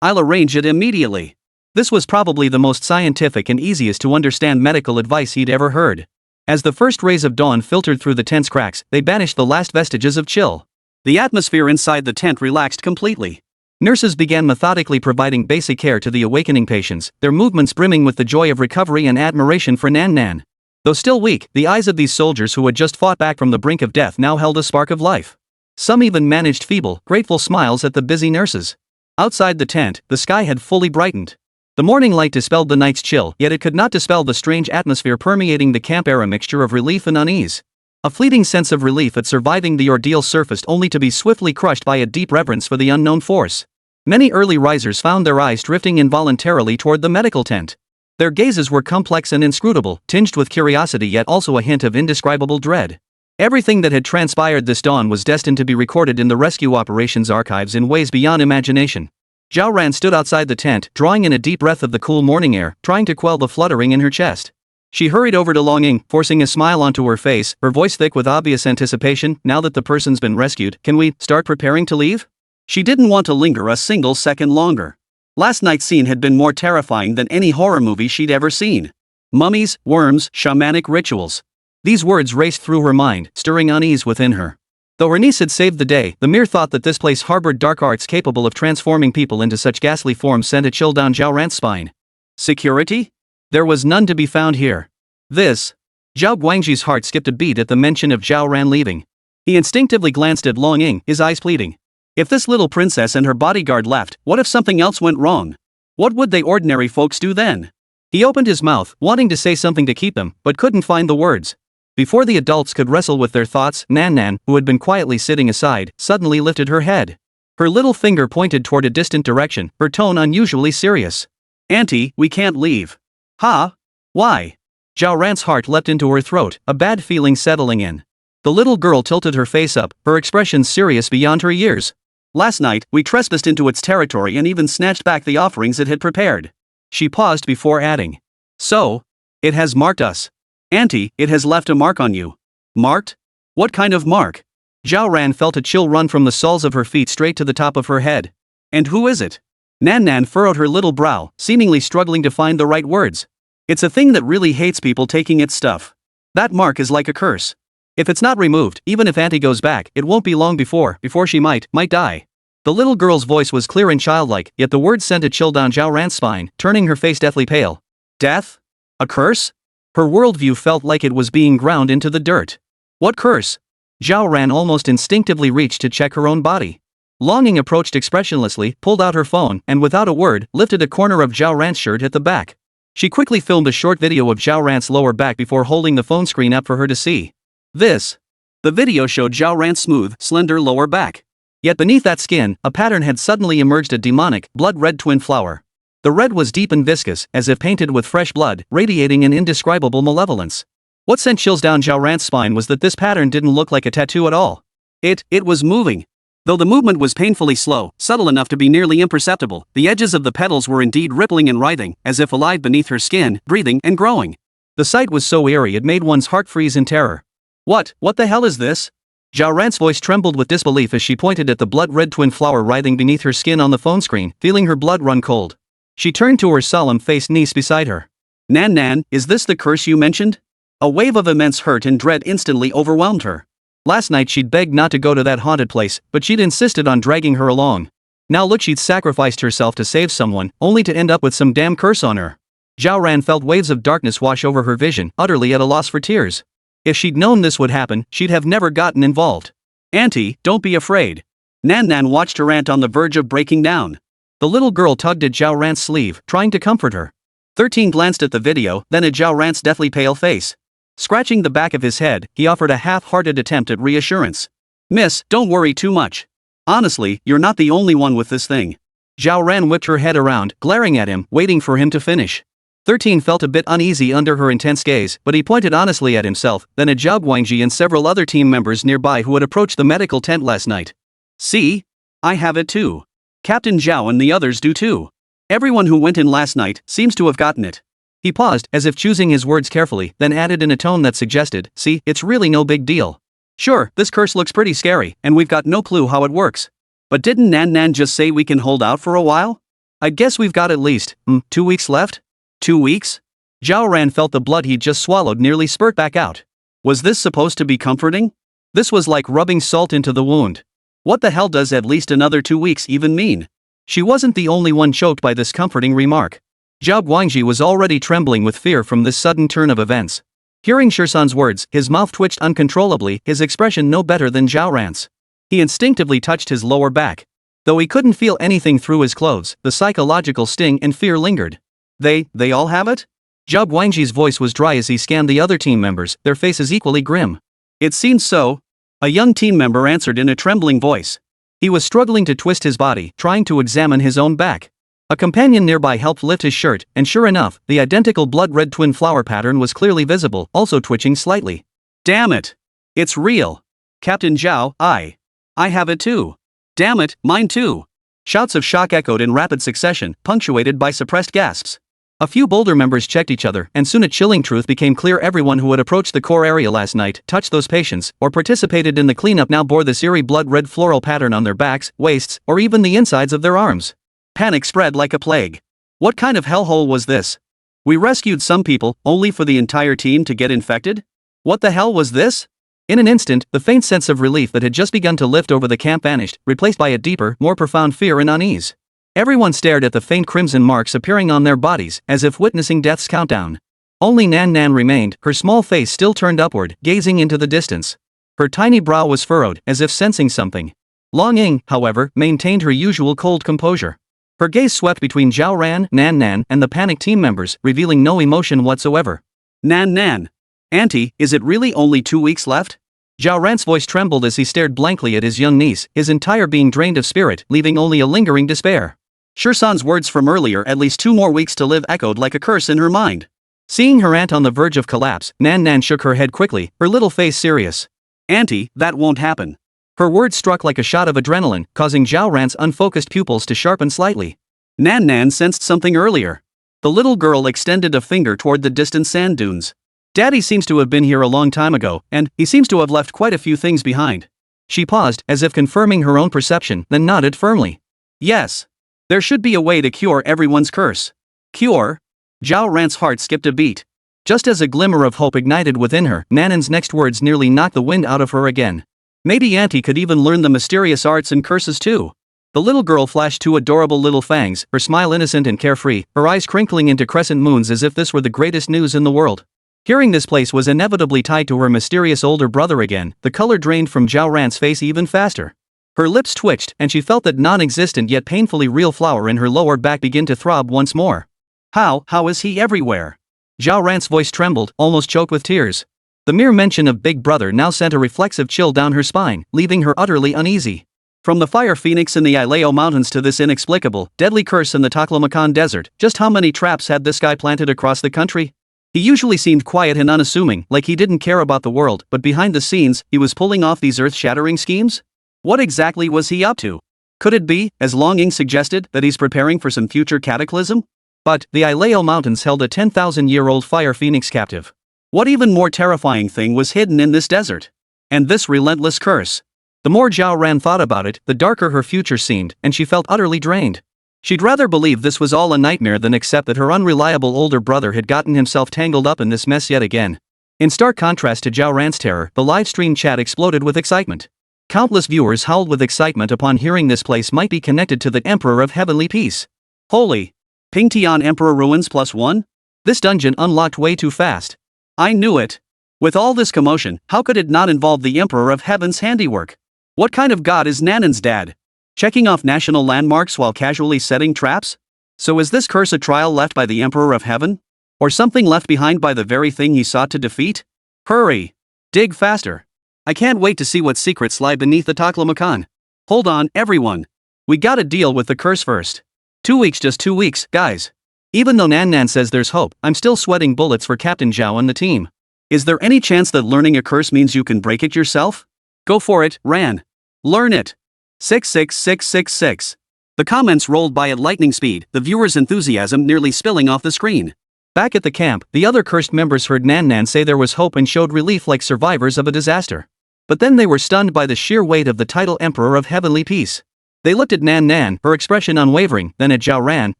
I'll arrange it immediately. This was probably the most scientific and easiest to understand medical advice he'd ever heard. As the first rays of dawn filtered through the tent's cracks, they banished the last vestiges of chill. The atmosphere inside the tent relaxed completely. Nurses began methodically providing basic care to the awakening patients, their movements brimming with the joy of recovery and admiration for Nan. Though still weak, the eyes of these soldiers who had just fought back from the brink of death now held a spark of life. Some even managed feeble, grateful smiles at the busy nurses. Outside the tent, the sky had fully brightened. The morning light dispelled the night's chill, yet it could not dispel the strange atmosphere permeating the camp, a mixture of relief and unease. A fleeting sense of relief at surviving the ordeal surfaced, only to be swiftly crushed by a deep reverence for the unknown force. Many early risers found their eyes drifting involuntarily toward the medical tent. Their gazes were complex and inscrutable, tinged with curiosity yet also a hint of indescribable dread. Everything that had transpired this dawn was destined to be recorded in the rescue operations archives in ways beyond imagination. Zhao Ran stood outside the tent, drawing in a deep breath of the cool morning air, trying to quell the fluttering in her chest. She hurried over to Long Ying, forcing a smile onto her face, her voice thick with obvious anticipation. Now that the person's been rescued, can we start preparing to leave? She didn't want to linger a single second longer. Last night's scene had been more terrifying than any horror movie she'd ever seen. Mummies, worms, shamanic rituals. These words raced through her mind, stirring unease within her. Though her niece had saved the day, the mere thought that this place harbored dark arts capable of transforming people into such ghastly forms sent a chill down Zhao Ran's spine. Security? There was none to be found here. Zhao Guangji's heart skipped a beat at the mention of Zhao Ran leaving. He instinctively glanced at Long Ying, his eyes pleading. If this little princess and her bodyguard left, what if something else went wrong? What would they ordinary folks do then? He opened his mouth, wanting to say something to keep them, but couldn't find the words. Before the adults could wrestle with their thoughts, Nan Nan, who had been quietly sitting aside, suddenly lifted her head. Her little finger pointed toward a distant direction, her tone unusually serious. Auntie, we can't leave. Huh? Why? Zhao Ran's heart leapt into her throat, a bad feeling settling in. The little girl tilted her face up, her expression serious beyond her years. Last night, we trespassed into its territory and even snatched back the offerings it had prepared. She paused before adding. So? It has marked us. Auntie, it has left a mark on you. Marked? What kind of mark? Zhao Ran felt a chill run from the soles of her feet straight to the top of her head. And who is it? Nan Nan furrowed her little brow, seemingly struggling to find the right words. It's a thing that really hates people taking its stuff. That mark is like a curse. If it's not removed, even if Auntie goes back, it won't be long before she might die. The little girl's voice was clear and childlike, yet the words sent a chill down Zhao Ran's spine, turning her face deathly pale. Death? A curse? Her worldview felt like it was being ground into the dirt. What curse? Zhao Ran almost instinctively reached to check her own body. Long Ying approached expressionlessly, pulled out her phone, and without a word, lifted a corner of Zhao Ran's shirt at the back. She quickly filmed a short video of Zhao Ran's lower back before holding the phone screen up for her to see. The video showed Zhao Ran's smooth, slender lower back. Yet beneath that skin, a pattern had suddenly emerged, a demonic, blood-red twin flower. The red was deep and viscous, as if painted with fresh blood, radiating an indescribable malevolence. What sent chills down Zhao Ran's spine was that this pattern didn't look like a tattoo at all. It was moving. Though the movement was painfully slow, subtle enough to be nearly imperceptible, the edges of the petals were indeed rippling and writhing, as if alive beneath her skin, breathing and growing. The sight was so eerie it made one's heart freeze in terror. What the hell is this? Zhao Ran's voice trembled with disbelief as she pointed at the blood-red twin flower writhing beneath her skin on the phone screen, feeling her blood run cold. She turned to her solemn-faced niece beside her. Nan Nan, is this the curse you mentioned? A wave of immense hurt and dread instantly overwhelmed her. Last night she'd begged not to go to that haunted place, but she'd insisted on dragging her along. Now look, she'd sacrificed herself to save someone, only to end up with some damn curse on her. Zhao Ran felt waves of darkness wash over her vision, utterly at a loss for tears. If she'd known this would happen, she'd have never gotten involved. Auntie, don't be afraid. Nan Nan watched her aunt on the verge of breaking down. The little girl tugged at Zhao Ran's sleeve, trying to comfort her. 13 glanced at the video, then at Zhao Ran's deathly pale face. Scratching the back of his head, he offered a half-hearted attempt at reassurance. Miss, don't worry too much. Honestly, you're not the only one with this thing. Zhao Ran whipped her head around, glaring at him, waiting for him to finish. 13 felt a bit uneasy under her intense gaze, but he pointed honestly at himself, then at Zhao Guangji and several other team members nearby who had approached the medical tent last night. See? I have it too. Captain Zhao and the others do too. Everyone who went in last night seems to have gotten it. He paused, as if choosing his words carefully, then added in a tone that suggested, see, it's really no big deal. Sure, this curse looks pretty scary, and we've got no clue how it works. But didn't Nan Nan just say we can hold out for a while? I guess we've got at least, 2 weeks left? 2 weeks? Zhao Ran felt the blood he'd just swallowed nearly spurt back out. Was this supposed to be comforting? This was like rubbing salt into the wound. What the hell does at least another 2 weeks even mean? She wasn't the only one choked by this comforting remark. Zhao Guangji was already trembling with fear from this sudden turn of events. Hearing Shirsan's words, his mouth twitched uncontrollably, his expression no better than Zhao Ran's. He instinctively touched his lower back. Though he couldn't feel anything through his clothes, the psychological sting and fear lingered. They all have it? Zhao Guangji's voice was dry as he scanned the other team members, their faces equally grim. It seems so. A young team member answered in a trembling voice. He was struggling to twist his body, trying to examine his own back. A companion nearby helped lift his shirt, and sure enough, the identical blood-red twin flower pattern was clearly visible, also twitching slightly. Damn it! It's real! Captain Zhao, I have it too! Damn it, mine too! Shouts of shock echoed in rapid succession, punctuated by suppressed gasps. A few Boulder members checked each other, and soon a chilling truth became clear: everyone who had approached the core area last night, touched those patients, or participated in the cleanup now bore this eerie blood-red floral pattern on their backs, waists, or even the insides of their arms. Panic spread like a plague. What kind of hellhole was this? We rescued some people, only for the entire team to get infected? What the hell was this? In an instant, the faint sense of relief that had just begun to lift over the camp vanished, replaced by a deeper, more profound fear and unease. Everyone stared at the faint crimson marks appearing on their bodies, as if witnessing death's countdown. Only Nan Nan remained, her small face still turned upward, gazing into the distance. Her tiny brow was furrowed, as if sensing something. Long Ying, however, maintained her usual cold composure. Her gaze swept between Zhao Ran, Nan Nan, and the panicked team members, revealing no emotion whatsoever. Nan Nan. Auntie, is it really only 2 weeks left? Zhao Ran's voice trembled as he stared blankly at his young niece, his entire being drained of spirit, leaving only a lingering despair. Shursan's words from earlier, at least 2 more weeks to live, echoed like a curse in her mind. Seeing her aunt on the verge of collapse, Nan Nan shook her head quickly, her little face serious. Auntie, that won't happen. Her words struck like a shot of adrenaline, causing Zhao Ran's unfocused pupils to sharpen slightly. Nan Nan sensed something earlier. The little girl extended a finger toward the distant sand dunes. Daddy seems to have been here a long time ago, and he seems to have left quite a few things behind. She paused, as if confirming her own perception, then nodded firmly. Yes. There should be a way to cure everyone's curse. Cure? Zhao Ran's heart skipped a beat. Just as a glimmer of hope ignited within her, Nanan's next words nearly knocked the wind out of her again. Maybe Auntie could even learn the mysterious arts and curses too. The little girl flashed 2 adorable little fangs, her smile innocent and carefree, her eyes crinkling into crescent moons as if this were the greatest news in the world. Hearing this place was inevitably tied to her mysterious older brother again, the color drained from Zhao Ran's face even faster. Her lips twitched, and she felt that non-existent yet painfully real flower in her lower back begin to throb once more. How is he everywhere? Zhao Ran's voice trembled, almost choked with tears. The mere mention of Big Brother now sent a reflexive chill down her spine, leaving her utterly uneasy. From the fire phoenix in the Ileo Mountains to this inexplicable, deadly curse in the Taklamakan Desert, just how many traps had this guy planted across the country? He usually seemed quiet and unassuming, like he didn't care about the world, but behind the scenes, he was pulling off these earth-shattering schemes? What exactly was he up to? Could it be, as Long Ying suggested, that he's preparing for some future cataclysm? But the Ileo Mountains held a 10,000-year-old fire phoenix captive. What even more terrifying thing was hidden in this desert? And this relentless curse? The more Zhao Ran thought about it, the darker her future seemed, and she felt utterly drained. She'd rather believe this was all a nightmare than accept that her unreliable older brother had gotten himself tangled up in this mess yet again. In stark contrast to Zhao Ran's terror, the livestream chat exploded with excitement. Countless viewers howled with excitement upon hearing this place might be connected to the Emperor of Heavenly Peace. Holy! Pingtian Emperor Ruins +1? This dungeon unlocked way too fast. I knew it. With all this commotion, how could it not involve the Emperor of Heaven's handiwork? What kind of god is Nanan's dad? Checking off national landmarks while casually setting traps? So is this curse a trial left by the Emperor of Heaven? Or something left behind by the very thing he sought to defeat? Hurry! Dig faster! I can't wait to see what secrets lie beneath the Taklamakan. Hold on, everyone. We gotta deal with the curse first. 2 weeks, just 2 weeks, guys. Even though Nan Nan says there's hope, I'm still sweating bullets for Captain Zhao and the team. Is there any chance that learning a curse means you can break it yourself? Go for it, Ran. Learn it. 66666. The comments rolled by at lightning speed, the viewers' enthusiasm nearly spilling off the screen. Back at the camp, the other cursed members heard Nan Nan say there was hope and showed relief like survivors of a disaster. But then they were stunned by the sheer weight of the title Emperor of Heavenly Peace. They looked at Nan Nan, her expression unwavering, then at Zhao Ran,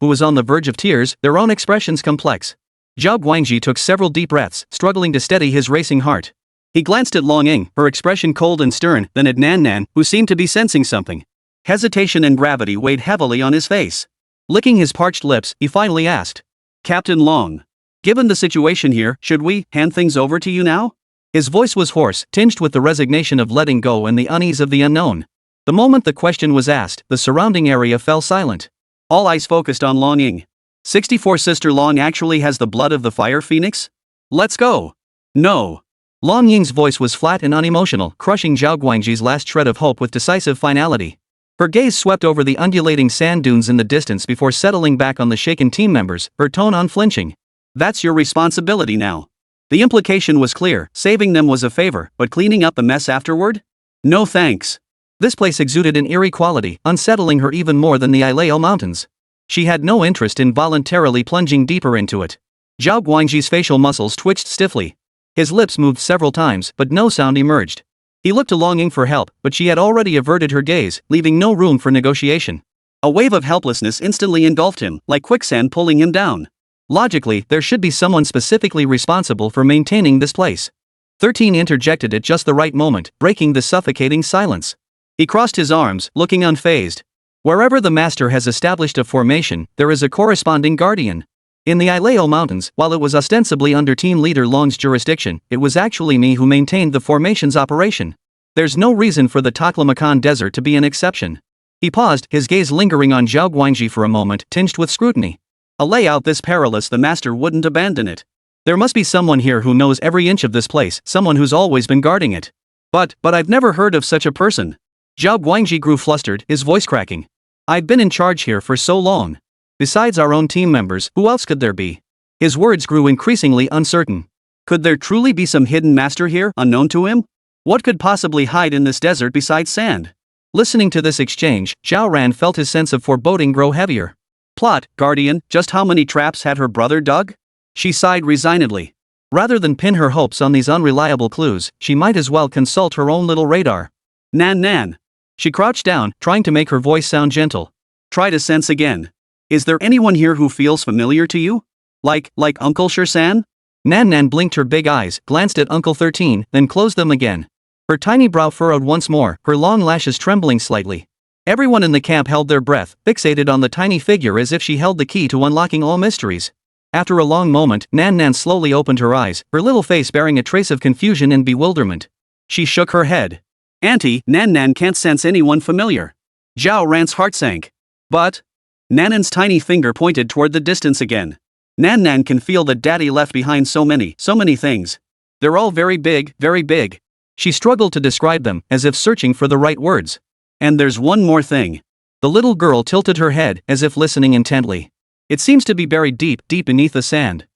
who was on the verge of tears, their own expressions complex. Zhao Guangji took several deep breaths, struggling to steady his racing heart. He glanced at Long Ying, her expression cold and stern, then at Nan Nan, who seemed to be sensing something. Hesitation and gravity weighed heavily on his face. Licking his parched lips, he finally asked, Captain Long, given the situation here, should we hand things over to you now? His voice was hoarse, tinged with the resignation of letting go and the unease of the unknown. The moment the question was asked, the surrounding area fell silent. All eyes focused on Long Ying. 64 Sister Long actually has the blood of the fire phoenix? Let's go. No. Long Ying's voice was flat and unemotional, crushing Zhao Guangji's last shred of hope with decisive finality. Her gaze swept over the undulating sand dunes in the distance before settling back on the shaken team members, her tone unflinching. That's your responsibility now. The implication was clear, saving them was a favor, but cleaning up the mess afterward? No thanks. This place exuded an eerie quality, unsettling her even more than the Ileo Mountains. She had no interest in voluntarily plunging deeper into it. Zhao Guangji's facial muscles twitched stiffly. His lips moved several times, but no sound emerged. He looked to longing for help, but she had already averted her gaze, leaving no room for negotiation. A wave of helplessness instantly engulfed him, like quicksand pulling him down. Logically, there should be someone specifically responsible for maintaining this place. 13 interjected at just the right moment, breaking the suffocating silence. He crossed his arms, looking unfazed. Wherever the master has established a formation, there is a corresponding guardian. In the Ileo Mountains, while it was ostensibly under team leader Long's jurisdiction, it was actually me who maintained the formation's operation. There's no reason for the Taklamakan Desert to be an exception. He paused, his gaze lingering on Zhao Guangji for a moment, tinged with scrutiny. A layout this perilous, the master wouldn't abandon it. There must be someone here who knows every inch of this place, someone who's always been guarding it. But I've never heard of such a person. Zhao Guangji grew flustered, his voice cracking. I've been in charge here for so long. Besides our own team members, who else could there be? His words grew increasingly uncertain. Could there truly be some hidden master here, unknown to him? What could possibly hide in this desert besides sand? Listening to this exchange, Zhao Ran felt his sense of foreboding grow heavier. Plot, guardian, just how many traps had her brother dug? She sighed resignedly. Rather than pin her hopes on these unreliable clues, she might as well consult her own little radar. Nan. She crouched down, trying to make her voice sound gentle. Try to sense again. Is there anyone here who feels familiar to you? Like Uncle Shirsan? Nan blinked her big eyes, glanced at Uncle 13, then closed them again. Her tiny brow furrowed once more, her long lashes trembling slightly. Everyone in the camp held their breath, fixated on the tiny figure as if she held the key to unlocking all mysteries. After a long moment, Nan slowly opened her eyes, her little face bearing a trace of confusion and bewilderment. She shook her head. Auntie, Nan can't sense anyone familiar. Zhao Ran's heart sank. But Nan's tiny finger pointed toward the distance again. Nan can feel that Daddy left behind so many things. They're all very big, very big. She struggled to describe them, as if searching for the right words. And there's one more thing. The little girl tilted her head, as if listening intently. It seems to be buried deep beneath the sand.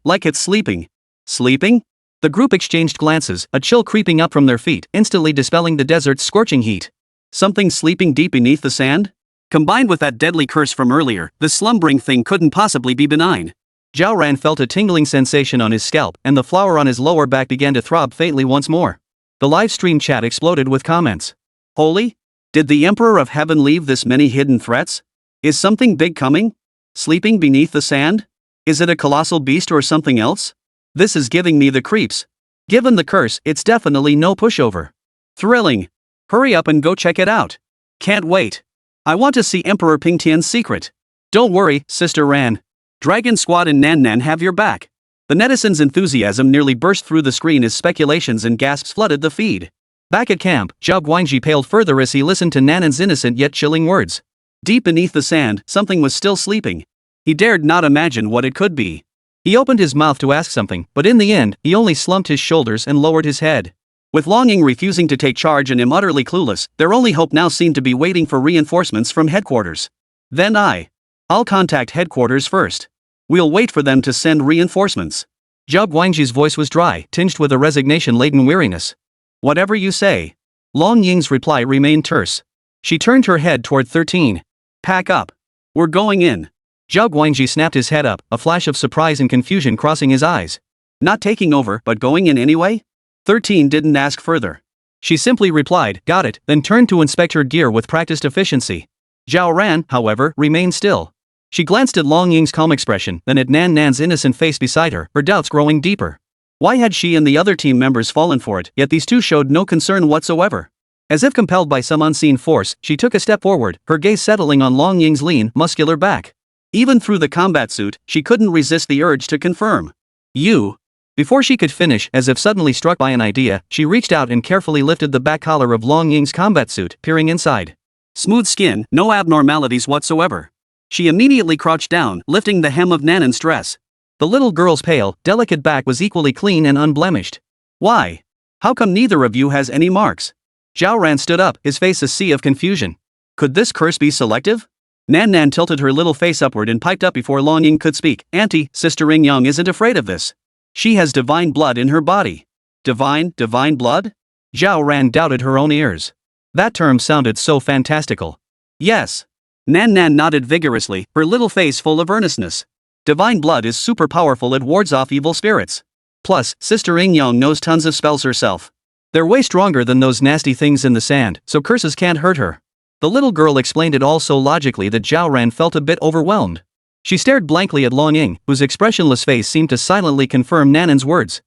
Like it's sleeping. Sleeping? The group exchanged glances, a chill creeping up from their feet, instantly dispelling the desert's scorching heat. Something sleeping deep beneath the sand? Combined with that deadly curse from earlier, the slumbering thing couldn't possibly be benign. Zhao Ran felt a tingling sensation on his scalp, and the flower on his lower back began to throb faintly once more. The livestream chat exploded with comments. Holy? Did the Emperor of Heaven leave this many hidden threats? Is something big coming? Sleeping beneath the sand? Is it a colossal beast or something else? This is giving me the creeps. Given the curse, it's definitely no pushover. Thrilling. Hurry up and go check it out. Can't wait. I want to see Emperor Pingtian's secret. Don't worry, Sister Ran. Dragon Squad and Nan have your back. The netizens' enthusiasm nearly burst through the screen as speculations and gasps flooded the feed. Back at camp, Zhao Guangji paled further as he listened to Nan's innocent yet chilling words. Deep beneath the sand, something was still sleeping. He dared not imagine what it could be. He opened his mouth to ask something, but in the end, he only slumped his shoulders and lowered his head. With longing refusing to take charge and him utterly clueless, their only hope now seemed to be waiting for reinforcements from headquarters. Then I'll contact headquarters first. We'll wait for them to send reinforcements. Zhao Guangji's voice was dry, tinged with a resignation-laden weariness. Whatever you say. Long Ying's reply remained terse. She turned her head toward 13. Pack up. We're going in. Zhao Guangji snapped his head up, a flash of surprise and confusion crossing his eyes. Not taking over, but going in anyway? 13 didn't ask further. She simply replied, got it, then turned to inspect her gear with practiced efficiency. Zhao Ran, however, remained still. She glanced at Long Ying's calm expression, then at Nan's innocent face beside her, her doubts growing deeper. Why had she and the other team members fallen for it, yet these two showed no concern whatsoever? As if compelled by some unseen force, she took a step forward, her gaze settling on Long Ying's lean, muscular back. Even through the combat suit, she couldn't resist the urge to confirm. You. Before she could finish, as if suddenly struck by an idea, she reached out and carefully lifted the back collar of Long Ying's combat suit, peering inside. Smooth skin, no abnormalities whatsoever. She immediately crouched down, lifting the hem of Nan's dress. The little girl's pale, delicate back was equally clean and unblemished. Why? How come neither of you has any marks? Zhao Ran stood up, his face a sea of confusion. Could this curse be selective? Nan Nan tilted her little face upward and piped up before Long Ying could speak. Auntie, Sister Ring Young isn't afraid of this. She has divine blood in her body. Divine blood? Zhao Ran doubted her own ears. That term sounded so fantastical. Yes. Nan Nan nodded vigorously, her little face full of earnestness. Divine blood is super powerful, it wards off evil spirits. Plus, Sister Ring Young knows tons of spells herself. They're way stronger than those nasty things in the sand, so curses can't hurt her. The little girl explained it all so logically that Zhao Ran felt a bit overwhelmed. She stared blankly at Long Ying, whose expressionless face seemed to silently confirm Nanan's words.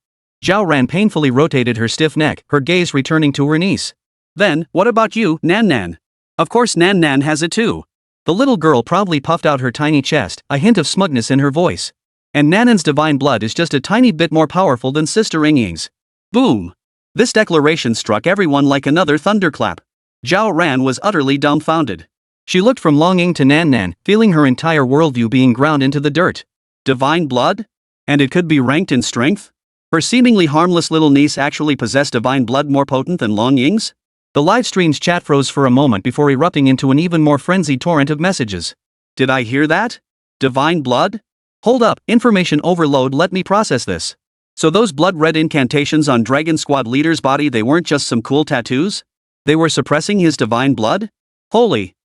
Zhao Ran painfully rotated her stiff neck, her gaze returning to her niece. Then, what about you, Nan Nan? Of course Nan Nan has it too. The little girl proudly puffed out her tiny chest, a hint of smugness in her voice. And Nanan's divine blood is just a tiny bit more powerful than Sister Ring Ying's. Boom! This declaration struck everyone like another thunderclap. Zhao Ran was utterly dumbfounded. She looked from Long Ying to Nan Nan, feeling her entire worldview being ground into the dirt. Divine blood? And it could be ranked in strength? Her seemingly harmless little niece actually possessed divine blood more potent than Long Ying's? The livestream's chat froze for a moment before erupting into an even more frenzied torrent of messages. Did I hear that? Divine blood? Hold up, information overload, let me process this. So those blood-red incantations on Dragon Squad leader's body, they weren't just some cool tattoos? They were suppressing his divine blood? Holy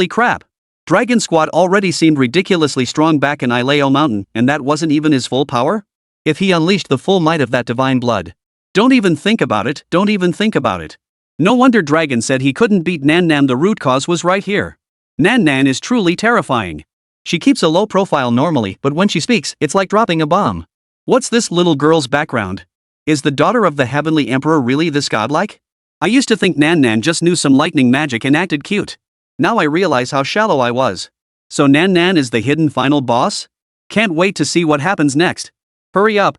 crap. Dragon Squad already seemed ridiculously strong back in Ileo Mountain, and that wasn't even his full power? If he unleashed the full might of that divine blood. Don't even think about it. No wonder Dragon said he couldn't beat Nan Nan, the root cause was right here. Nan Nan is truly terrifying. She keeps a low profile normally, but when she speaks, it's like dropping a bomb. What's this little girl's background? Is the daughter of the Heavenly Emperor really this godlike? I used to think Nan Nan just knew some lightning magic and acted cute. Now I realize how shallow I was. So Nan Nan is the hidden final boss? Can't wait to see what happens next. Hurry up.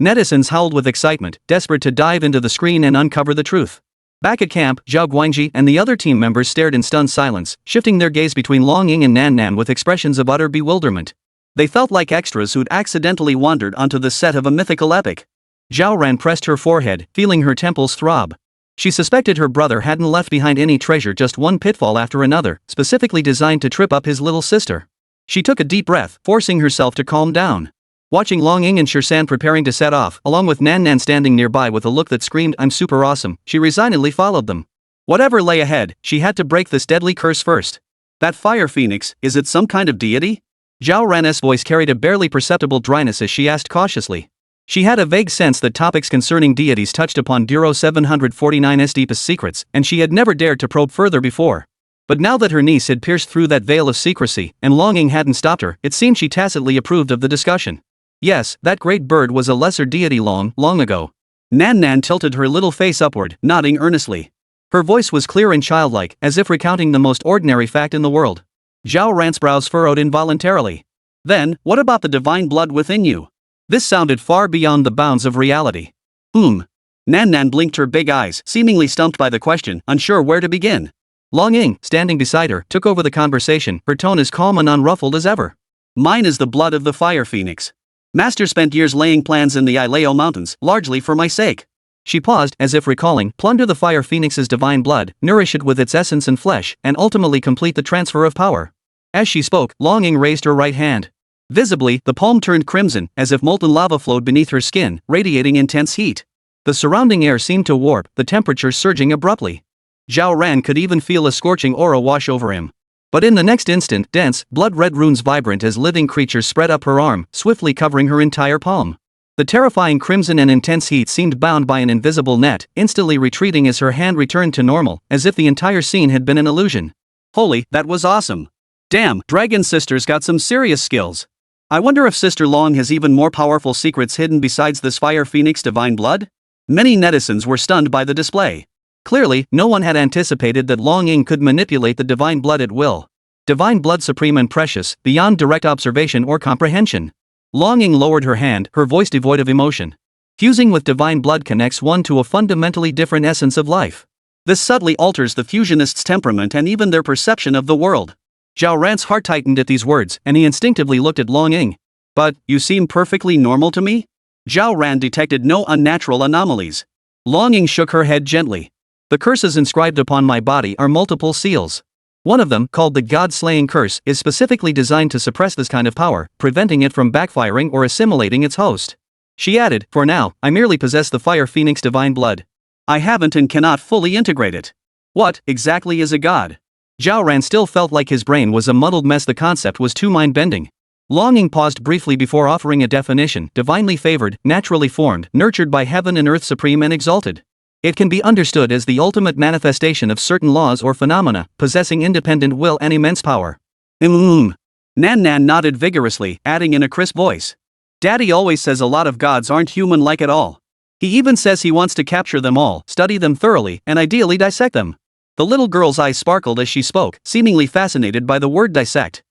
Netizens howled with excitement, desperate to dive into the screen and uncover the truth. Back at camp, Zhao Guangji and the other team members stared in stunned silence, shifting their gaze between Long Ying and Nan Nan with expressions of utter bewilderment. They felt like extras who'd accidentally wandered onto the set of a mythical epic. Zhao Ran pressed her forehead, feeling her temples throb. She suspected her brother hadn't left behind any treasure, just one pitfall after another, specifically designed to trip up his little sister. She took a deep breath, forcing herself to calm down. Watching Long Ying and Shirsan preparing to set off, along with Nan Nan standing nearby with a look that screamed, "I'm super awesome," she resignedly followed them. Whatever lay ahead, she had to break this deadly curse first. That fire phoenix, is it some kind of deity? Zhao Ran's voice carried a barely perceptible dryness as she asked cautiously. She had a vague sense that topics concerning deities touched upon Duro 749's deepest secrets, and she had never dared to probe further before. But now that her niece had pierced through that veil of secrecy, and Long Ying hadn't stopped her, it seemed she tacitly approved of the discussion. Yes, that great bird was a lesser deity long ago. Nan Nan tilted her little face upward, nodding earnestly. Her voice was clear and childlike, as if recounting the most ordinary fact in the world. Zhao Ran's brows furrowed involuntarily. Then, what about the divine blood within you? This sounded far beyond the bounds of reality. Nan Nan blinked her big eyes, seemingly stumped by the question, unsure where to begin. Long Ying, standing beside her, took over the conversation, her tone as calm and unruffled as ever. Mine is the blood of the fire phoenix. Master spent years laying plans in the Ileo Mountains, largely for my sake. She paused, as if recalling, plunder the fire phoenix's divine blood, nourish it with its essence and flesh, and ultimately complete the transfer of power. As she spoke, Long Ying raised her right hand. Visibly, the palm turned crimson, as if molten lava flowed beneath her skin, radiating intense heat. The surrounding air seemed to warp, the temperature surging abruptly. Zhao Ran could even feel a scorching aura wash over him. But in the next instant, dense, blood-red runes vibrant as living creatures spread up her arm, swiftly covering her entire palm. The terrifying crimson and intense heat seemed bound by an invisible net, instantly retreating as her hand returned to normal, as if the entire scene had been an illusion. Holy, that was awesome. Damn, Dragon Sister's got some serious skills. I wonder if Sister Long has even more powerful secrets hidden besides this fire phoenix divine blood? Many netizens were stunned by the display. Clearly, no one had anticipated that Long Ying could manipulate the divine blood at will. Divine blood supreme and precious, beyond direct observation or comprehension. Long Ying lowered her hand, her voice devoid of emotion. Fusing with divine blood connects one to a fundamentally different essence of life. This subtly alters the fusionist's temperament and even their perception of the world. Zhao Ran's heart tightened at these words, and he instinctively looked at Long Ying. But, you seem perfectly normal to me? Zhao Ran detected no unnatural anomalies. Long Ying shook her head gently. The curses inscribed upon my body are multiple seals. One of them, called the God-slaying curse, is specifically designed to suppress this kind of power, preventing it from backfiring or assimilating its host. She added, "For now, I merely possess the Fire Phoenix divine blood. I haven't and cannot fully integrate it. What, exactly is a god?" Zhao Ran still felt like his brain was a muddled mess. The concept was too mind-bending. Longing paused briefly before offering a definition: divinely favored, naturally formed, nurtured by heaven and earth, supreme and exalted. It can be understood as the ultimate manifestation of certain laws or phenomena, possessing independent will and immense power. Nan Nan nodded vigorously, adding in a crisp voice. "Daddy always says a lot of gods aren't human-like at all. He even says he wants to capture them all, study them thoroughly, and ideally dissect them." The little girl's eyes sparkled as she spoke, seemingly fascinated by the word dissect.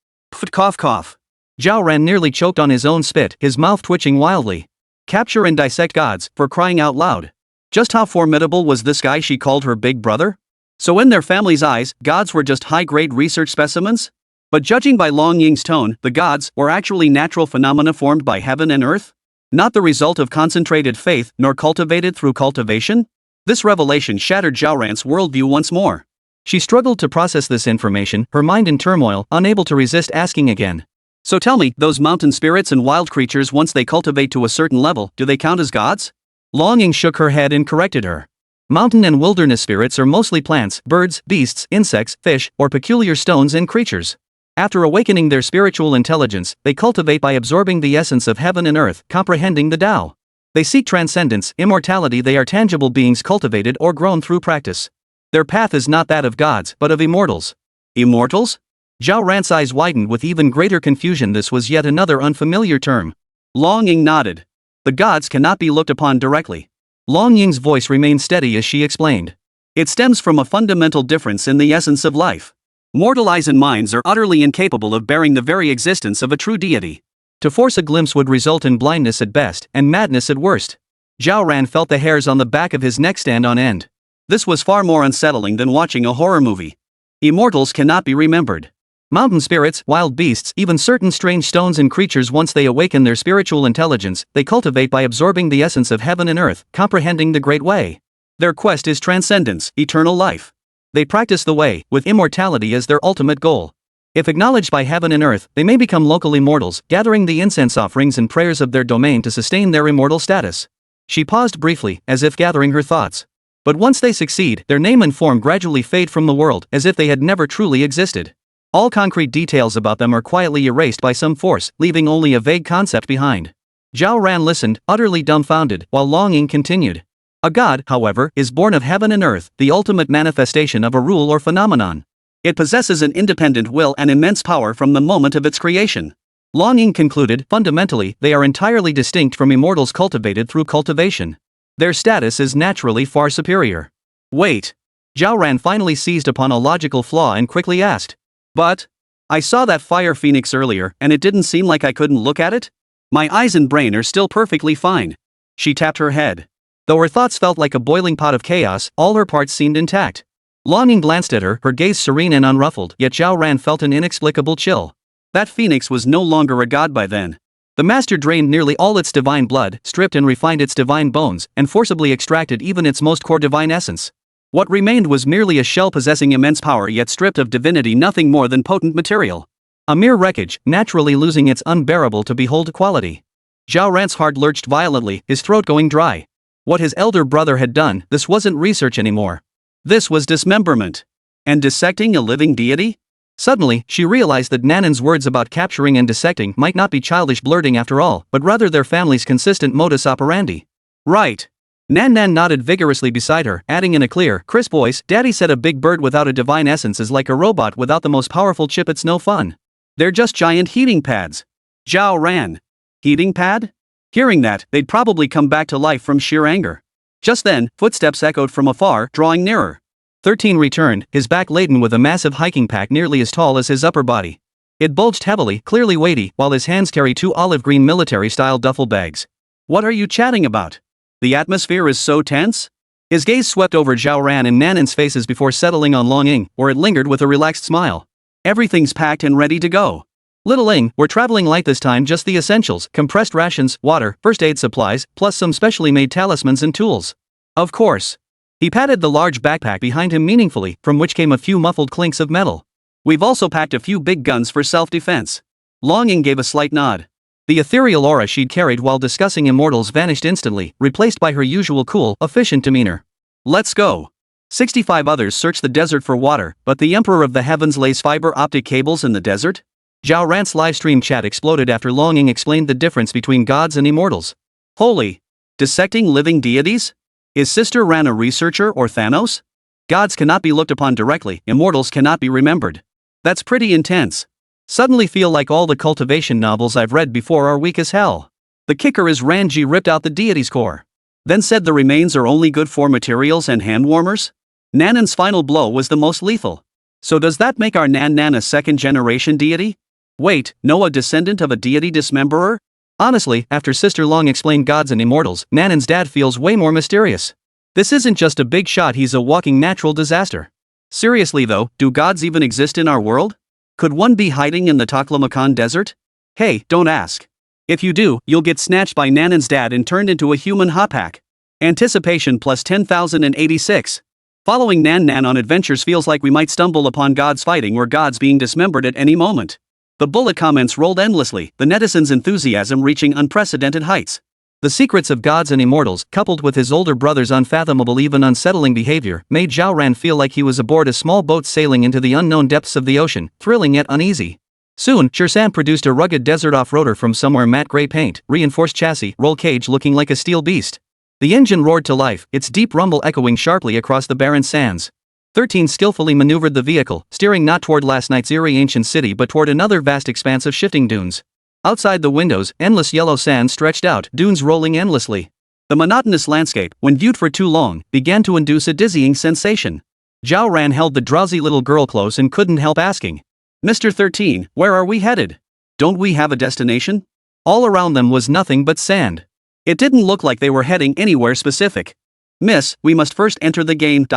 Cough cough. Zhao Ran nearly choked on his own spit, his mouth twitching wildly. Capture and dissect gods, for crying out loud. Just how formidable was this guy she called her big brother? So in their family's eyes, gods were just high-grade research specimens? But judging by Long Ying's tone, the gods were actually natural phenomena formed by heaven and earth? Not the result of concentrated faith, nor cultivated through cultivation? This revelation shattered Zhao Ran's worldview once more. She struggled to process this information, her mind in turmoil, unable to resist asking again. "So tell me, those mountain spirits and wild creatures, once they cultivate to a certain level, do they count as gods?" Longing shook her head and corrected her. Mountain and wilderness spirits are mostly plants, birds, beasts, insects, fish, or peculiar stones and creatures. After awakening their spiritual intelligence, they cultivate by absorbing the essence of heaven and earth, comprehending the Tao. They seek transcendence, immortality. They are tangible beings cultivated or grown through practice. Their path is not that of gods, but of immortals. Immortals? Zhao Ran's eyes widened with even greater confusion. This was yet another unfamiliar term. Longing nodded. The gods cannot be looked upon directly. Long Ying's voice remained steady as she explained. It stems from a fundamental difference in the essence of life. Mortal eyes and minds are utterly incapable of bearing the very existence of a true deity. To force a glimpse would result in blindness at best, and madness at worst. Zhao Ran felt the hairs on the back of his neck stand on end. This was far more unsettling than watching a horror movie. Immortals cannot be remembered. Mountain spirits, wild beasts, even certain strange stones and creatures, once they awaken their spiritual intelligence, they cultivate by absorbing the essence of heaven and earth, comprehending the Great Way. Their quest is transcendence, eternal life. They practice the way, with immortality as their ultimate goal. If acknowledged by heaven and earth, they may become local immortals, gathering the incense offerings and prayers of their domain to sustain their immortal status. She paused briefly, as if gathering her thoughts. But once they succeed, their name and form gradually fade from the world, as if they had never truly existed. All concrete details about them are quietly erased by some force, leaving only a vague concept behind. Zhao Ran listened, utterly dumbfounded, while Longing continued. A god, however, is born of heaven and earth, the ultimate manifestation of a rule or phenomenon. It possesses an independent will and immense power from the moment of its creation. Longing concluded, fundamentally, they are entirely distinct from immortals cultivated through cultivation. Their status is naturally far superior. Wait. Zhao Ran finally seized upon a logical flaw and quickly asked. But? I saw that fire phoenix earlier, and it didn't seem like I couldn't look at it? My eyes and brain are still perfectly fine. She tapped her head. Though her thoughts felt like a boiling pot of chaos, all her parts seemed intact. Longing glanced at her gaze serene and unruffled, yet Zhao Ran felt an inexplicable chill. That phoenix was no longer a god by then. The master drained nearly all its divine blood, stripped and refined its divine bones, and forcibly extracted even its most core divine essence. What remained was merely a shell possessing immense power yet stripped of divinity, nothing more than potent material. A mere wreckage, naturally losing its unbearable to behold quality. Zhao Ran's heart lurched violently, his throat going dry. What his elder brother had done, this wasn't research anymore. This was dismemberment. And dissecting a living deity? Suddenly, she realized that Nanan's words about capturing and dissecting might not be childish blurting after all, but rather their family's consistent modus operandi. Right. Nan Nan nodded vigorously beside her, adding in a clear, crisp voice, Daddy said a big bird without a divine essence is like a robot without the most powerful chip. It's no fun. They're just giant heating pads. Zhao Ran. Heating pad? Hearing that, they'd probably come back to life from sheer anger. Just then, footsteps echoed from afar, drawing nearer. 13 returned, his back laden with a massive hiking pack nearly as tall as his upper body. It bulged heavily, clearly weighty, while his hands carried 2 olive-green military-style duffel bags. What are you chatting about? The atmosphere is so tense? His gaze swept over Zhao Ran and Nanan's faces before settling on Longing, where it lingered with a relaxed smile. Everything's packed and ready to go. Little Ling, we're traveling light this time, just the essentials, compressed rations, water, first aid supplies, plus some specially made talismans and tools. Of course. He patted the large backpack behind him meaningfully, from which came a few muffled clinks of metal. We've also packed a few big guns for self-defense. Longing gave a slight nod. The ethereal aura she'd carried while discussing immortals vanished instantly, replaced by her usual cool, efficient demeanor. Let's go. 65 others searched the desert for water, but the Emperor of the Heavens lays fiber optic cables in the desert? Zhao Ran's livestream chat exploded after Longing explained the difference between gods and immortals. Holy! Dissecting living deities? Is Sister Ran a researcher or Thanos? Gods cannot be looked upon directly, immortals cannot be remembered. That's pretty intense. Suddenly feel like all the cultivation novels I've read before are weak as hell. The kicker is Ranji ripped out the deity's core. Then said the remains are only good for materials and hand warmers? Nanan's final blow was the most lethal. So does that make our Nan a second-generation deity? Wait, no, a descendant of a deity dismemberer? Honestly, after Sister Long explained gods and immortals, Nanan's dad feels way more mysterious. This isn't just a big shot, he's a walking natural disaster. Seriously though, do gods even exist in our world? Could one be hiding in the Taklamakan desert? Hey, don't ask. If you do, you'll get snatched by Nanan's dad and turned into a human hotpack. Anticipation plus 10,086. Following Nan on adventures feels like we might stumble upon gods fighting or gods being dismembered at any moment. The bullet comments rolled endlessly, the netizens' enthusiasm reaching unprecedented heights. The secrets of gods and immortals, coupled with his older brother's unfathomable, even unsettling behavior, made Zhao Ran feel like he was aboard a small boat sailing into the unknown depths of the ocean, thrilling yet uneasy. Soon, Shirsan produced a rugged desert off-roader from somewhere, matte gray paint, reinforced chassis, roll cage looking like a steel beast. The engine roared to life, its deep rumble echoing sharply across the barren sands. 13 skillfully maneuvered the vehicle, steering not toward last night's eerie ancient city but toward another vast expanse of shifting dunes. Outside the windows, endless yellow sand stretched out, dunes rolling endlessly. The monotonous landscape, when viewed for too long, began to induce a dizzying sensation. Zhao Ran held the drowsy little girl close and couldn't help asking, "Mr. 13, where are we headed? Don't we have a destination?" All around them was nothing but sand. It didn't look like they were heading anywhere specific. "Miss, we must first enter the game.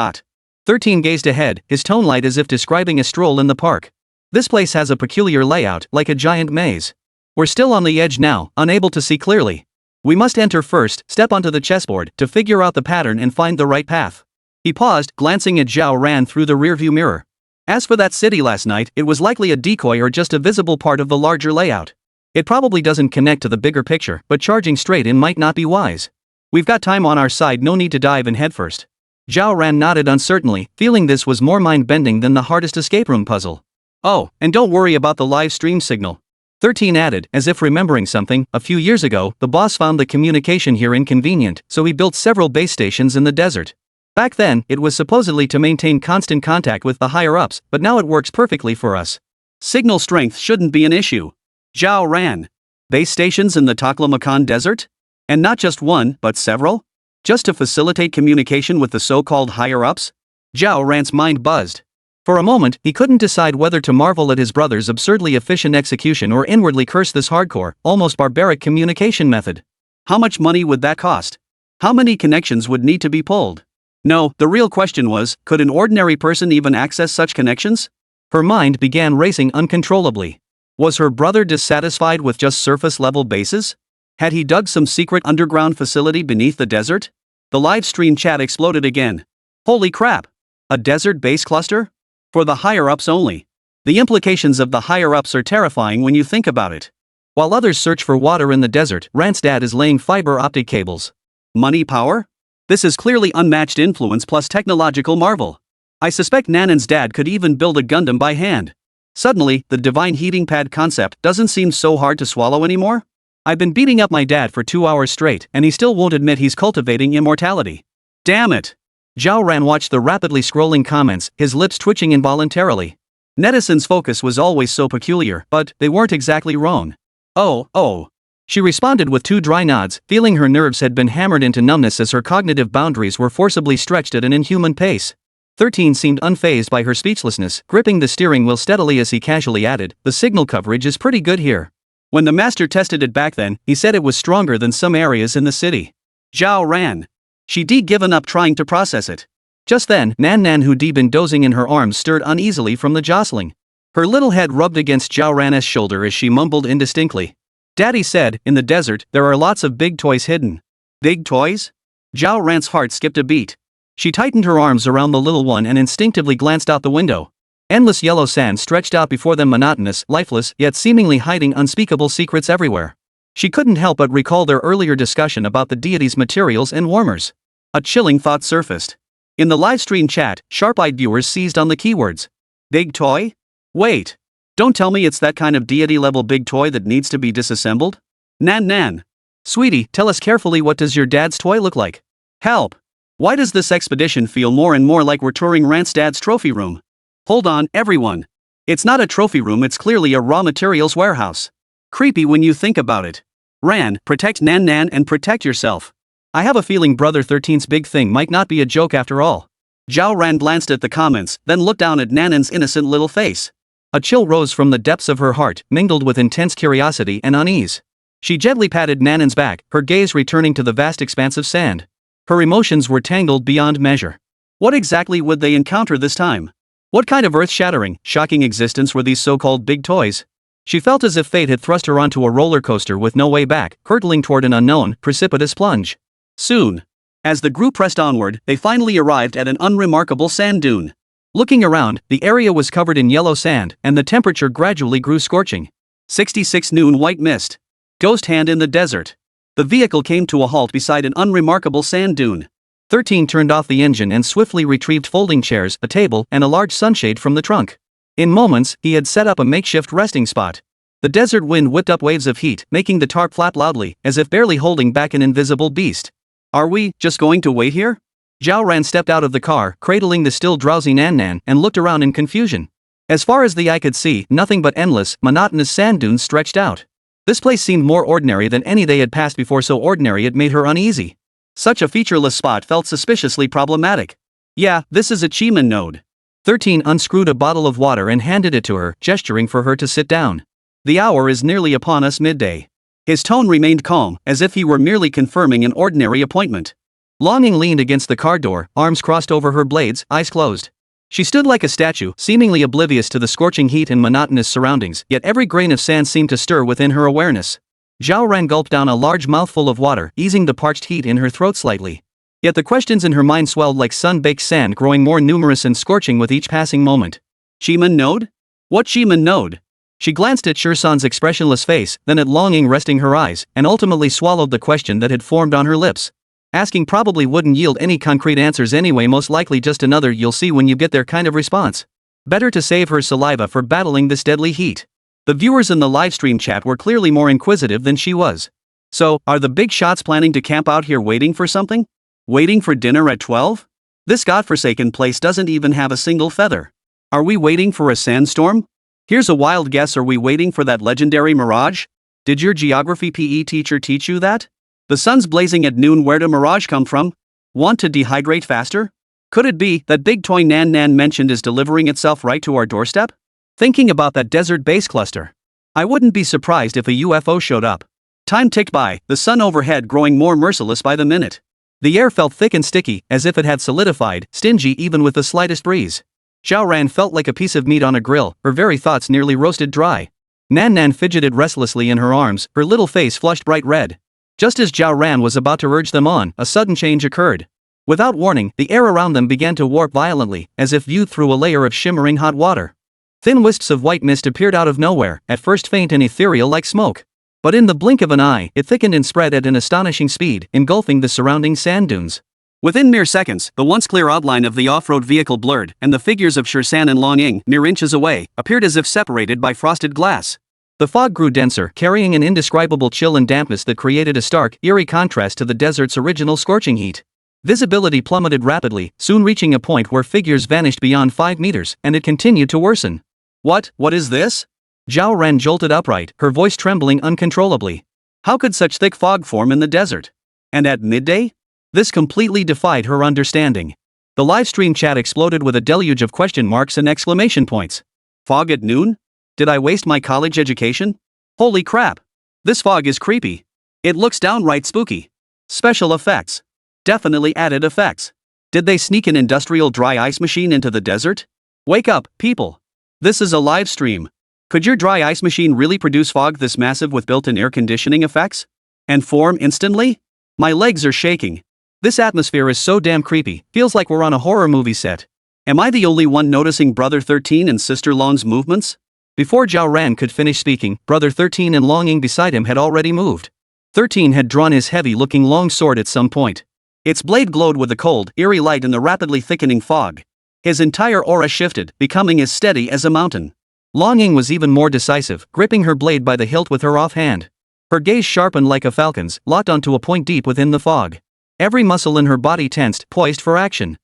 13 gazed ahead, his tone light as if describing a stroll in the park. "This place has a peculiar layout, like a giant maze. We're still on the edge now, unable to see clearly. We must enter first, step onto the chessboard, to figure out the pattern and find the right path." He paused, glancing at Zhao Ran through the rearview mirror. As for that city last night, it was likely a decoy or just a visible part of the larger layout. It probably doesn't connect to the bigger picture, but charging straight in might not be wise. We've got time on our side, no need to dive in headfirst. Zhao Ran nodded uncertainly, feeling this was more mind-bending than the hardest escape room puzzle. "Oh, and don't worry about the live stream signal," 13 added, as if remembering something. "A few years ago, the boss found the communication here inconvenient, so he built several base stations in the desert. Back then, it was supposedly to maintain constant contact with the higher-ups, but now it works perfectly for us. Signal strength shouldn't be an issue." Zhao Ran. Base stations in the Taklamakan desert? And not just one, but several? Just to facilitate communication with the so-called higher-ups? Zhao Ran's mind buzzed. For a moment, he couldn't decide whether to marvel at his brother's absurdly efficient execution or inwardly curse this hardcore, almost barbaric communication method. How much money would that cost? How many connections would need to be pulled? No, the real question was, could an ordinary person even access such connections? Her mind began racing uncontrollably. Was her brother dissatisfied with just surface-level bases? Had he dug some secret underground facility beneath the desert? The live stream chat exploded again. Holy crap! A desert base cluster? For the higher-ups only. The implications of the higher-ups are terrifying when you think about it. While others search for water in the desert, Rant's dad is laying fiber optic cables. Money power? This is clearly unmatched influence plus technological marvel. I suspect Nanan's dad could even build a Gundam by hand. Suddenly, the divine heating pad concept doesn't seem so hard to swallow anymore. I've been beating up my dad for 2 hours straight, and he still won't admit he's cultivating immortality. Damn it! Zhao Ran watched the rapidly scrolling comments, his lips twitching involuntarily. Netizens' focus was always so peculiar, but they weren't exactly wrong. Oh. She responded with 2 dry nods, feeling her nerves had been hammered into numbness as her cognitive boundaries were forcibly stretched at an inhuman pace. 13 seemed unfazed by her speechlessness, gripping the steering wheel steadily as he casually added, "The signal coverage is pretty good here. When the master tested it back then, he said it was stronger than some areas in the city." Zhao Ran. She'd given up trying to process it. Just then, Nan who'd been dozing in her arms stirred uneasily from the jostling. Her little head rubbed against Zhao Ran's shoulder as she mumbled indistinctly. "Daddy said, in the desert, there are lots of big toys hidden." Big toys? Zhao Ran's heart skipped a beat. She tightened her arms around the little one and instinctively glanced out the window. Endless yellow sand stretched out before them, monotonous, lifeless, yet seemingly hiding unspeakable secrets everywhere. She couldn't help but recall their earlier discussion about the deity's materials and warmers. A chilling thought surfaced. In the livestream chat, sharp-eyed viewers seized on the keywords. Big toy? Wait. Don't tell me it's that kind of deity-level big toy that needs to be disassembled? Nan. Sweetie, tell us carefully, what does your dad's toy look like? Help. Why does this expedition feel more and more like we're touring Rant's dad's trophy room? Hold on, everyone. It's not a trophy room, it's clearly a raw materials warehouse. Creepy when you think about it. Ran, protect Nan and protect yourself. I have a feeling Brother 13's big thing might not be a joke after all. Zhao Ran glanced at the comments, then looked down at Nanan's innocent little face. A chill rose from the depths of her heart, mingled with intense curiosity and unease. She gently patted Nanan's back, her gaze returning to the vast expanse of sand. Her emotions were tangled beyond measure. What exactly would they encounter this time? What kind of earth-shattering, shocking existence were these so-called big toys? She felt as if fate had thrust her onto a roller coaster with no way back, hurtling toward an unknown, precipitous plunge. Soon. As the group pressed onward, they finally arrived at an unremarkable sand dune. Looking around, the area was covered in yellow sand, and the temperature gradually grew scorching. 66 noon, white mist. Ghost hand in the desert. The vehicle came to a halt beside an unremarkable sand dune. 13 turned off the engine and swiftly retrieved folding chairs, a table, and a large sunshade from the trunk. In moments, he had set up a makeshift resting spot. The desert wind whipped up waves of heat, making the tarp flap loudly, as if barely holding back an invisible beast. Are we just going to wait here? Zhao Ran stepped out of the car, cradling the still drowsy Nan, and looked around in confusion. As far as the eye could see, nothing but endless, monotonous sand dunes stretched out. This place seemed more ordinary than any they had passed before, so ordinary it made her uneasy. Such a featureless spot felt suspiciously problematic. Yeah, this is a Chiman node. 13 unscrewed a bottle of water and handed it to her, gesturing for her to sit down. The hour is nearly upon us, midday. His tone remained calm, as if he were merely confirming an ordinary appointment. Longing leaned against the car door, arms crossed over her blades, eyes closed. She stood like a statue, seemingly oblivious to the scorching heat and monotonous surroundings, yet every grain of sand seemed to stir within her awareness. Zhao Ran gulped down a large mouthful of water, easing the parched heat in her throat slightly. Yet the questions in her mind swelled like sun-baked sand, growing more numerous and scorching with each passing moment. Chiman node? What Chiman node? She glanced at Shursan's expressionless face, then at longing resting her eyes, and ultimately swallowed the question that had formed on her lips. Asking probably wouldn't yield any concrete answers anyway, most likely just another "you'll see when you get there" kind of response. Better to save her saliva for battling this deadly heat. The viewers in the livestream chat were clearly more inquisitive than she was. So, are the big shots planning to camp out here waiting for something? Waiting for dinner at 12? This godforsaken place doesn't even have a single feather. Are we waiting for a sandstorm? Here's a wild guess, are we waiting for that legendary mirage? Did your geography PE teacher teach you that? The sun's blazing at noon, where did mirage come from? Want to dehydrate faster? Could it be that big toy Nan mentioned is delivering itself right to our doorstep? Thinking about that desert base cluster. I wouldn't be surprised if a UFO showed up. Time ticked by, the sun overhead growing more merciless by the minute. The air felt thick and sticky, as if it had solidified, stingy even with the slightest breeze. Zhao Ran felt like a piece of meat on a grill, her very thoughts nearly roasted dry. Nan fidgeted restlessly in her arms, her little face flushed bright red. Just as Zhao Ran was about to urge them on, a sudden change occurred. Without warning, the air around them began to warp violently, as if viewed through a layer of shimmering hot water. Thin wisps of white mist appeared out of nowhere, at first faint and ethereal like smoke. But in the blink of an eye, it thickened and spread at an astonishing speed, engulfing the surrounding sand dunes. Within mere seconds, the once clear outline of the off-road vehicle blurred, and the figures of Shursan and Long Ying, mere inches away, appeared as if separated by frosted glass. The fog grew denser, carrying an indescribable chill and dampness that created a stark, eerie contrast to the desert's original scorching heat. Visibility plummeted rapidly, soon reaching a point where figures vanished beyond 5 meters, and it continued to worsen. What is this? Zhao Ran jolted upright, her voice trembling uncontrollably. How could such thick fog form in the desert? And at midday? This completely defied her understanding. The livestream chat exploded with a deluge of question marks and exclamation points. Fog at noon? Did I waste my college education? Holy crap! This fog is creepy. It looks downright spooky. Special effects. Definitely added effects. Did they sneak an industrial dry ice machine into the desert? Wake up, people. This is a live stream. Could your dry ice machine really produce fog this massive with built-in air conditioning effects? And form instantly? My legs are shaking. This atmosphere is so damn creepy, feels like we're on a horror movie set. Am I the only one noticing Brother 13 and Sister Long's movements? Before Zhao Ran could finish speaking, Brother 13 and Longing beside him had already moved. 13 had drawn his heavy-looking long sword at some point. Its blade glowed with the cold, eerie light in the rapidly thickening fog. His entire aura shifted, becoming as steady as a mountain. Longing was even more decisive, gripping her blade by the hilt with her offhand. Her gaze sharpened like a falcon's, locked onto a point deep within the fog. Every muscle in her body tensed, poised for action.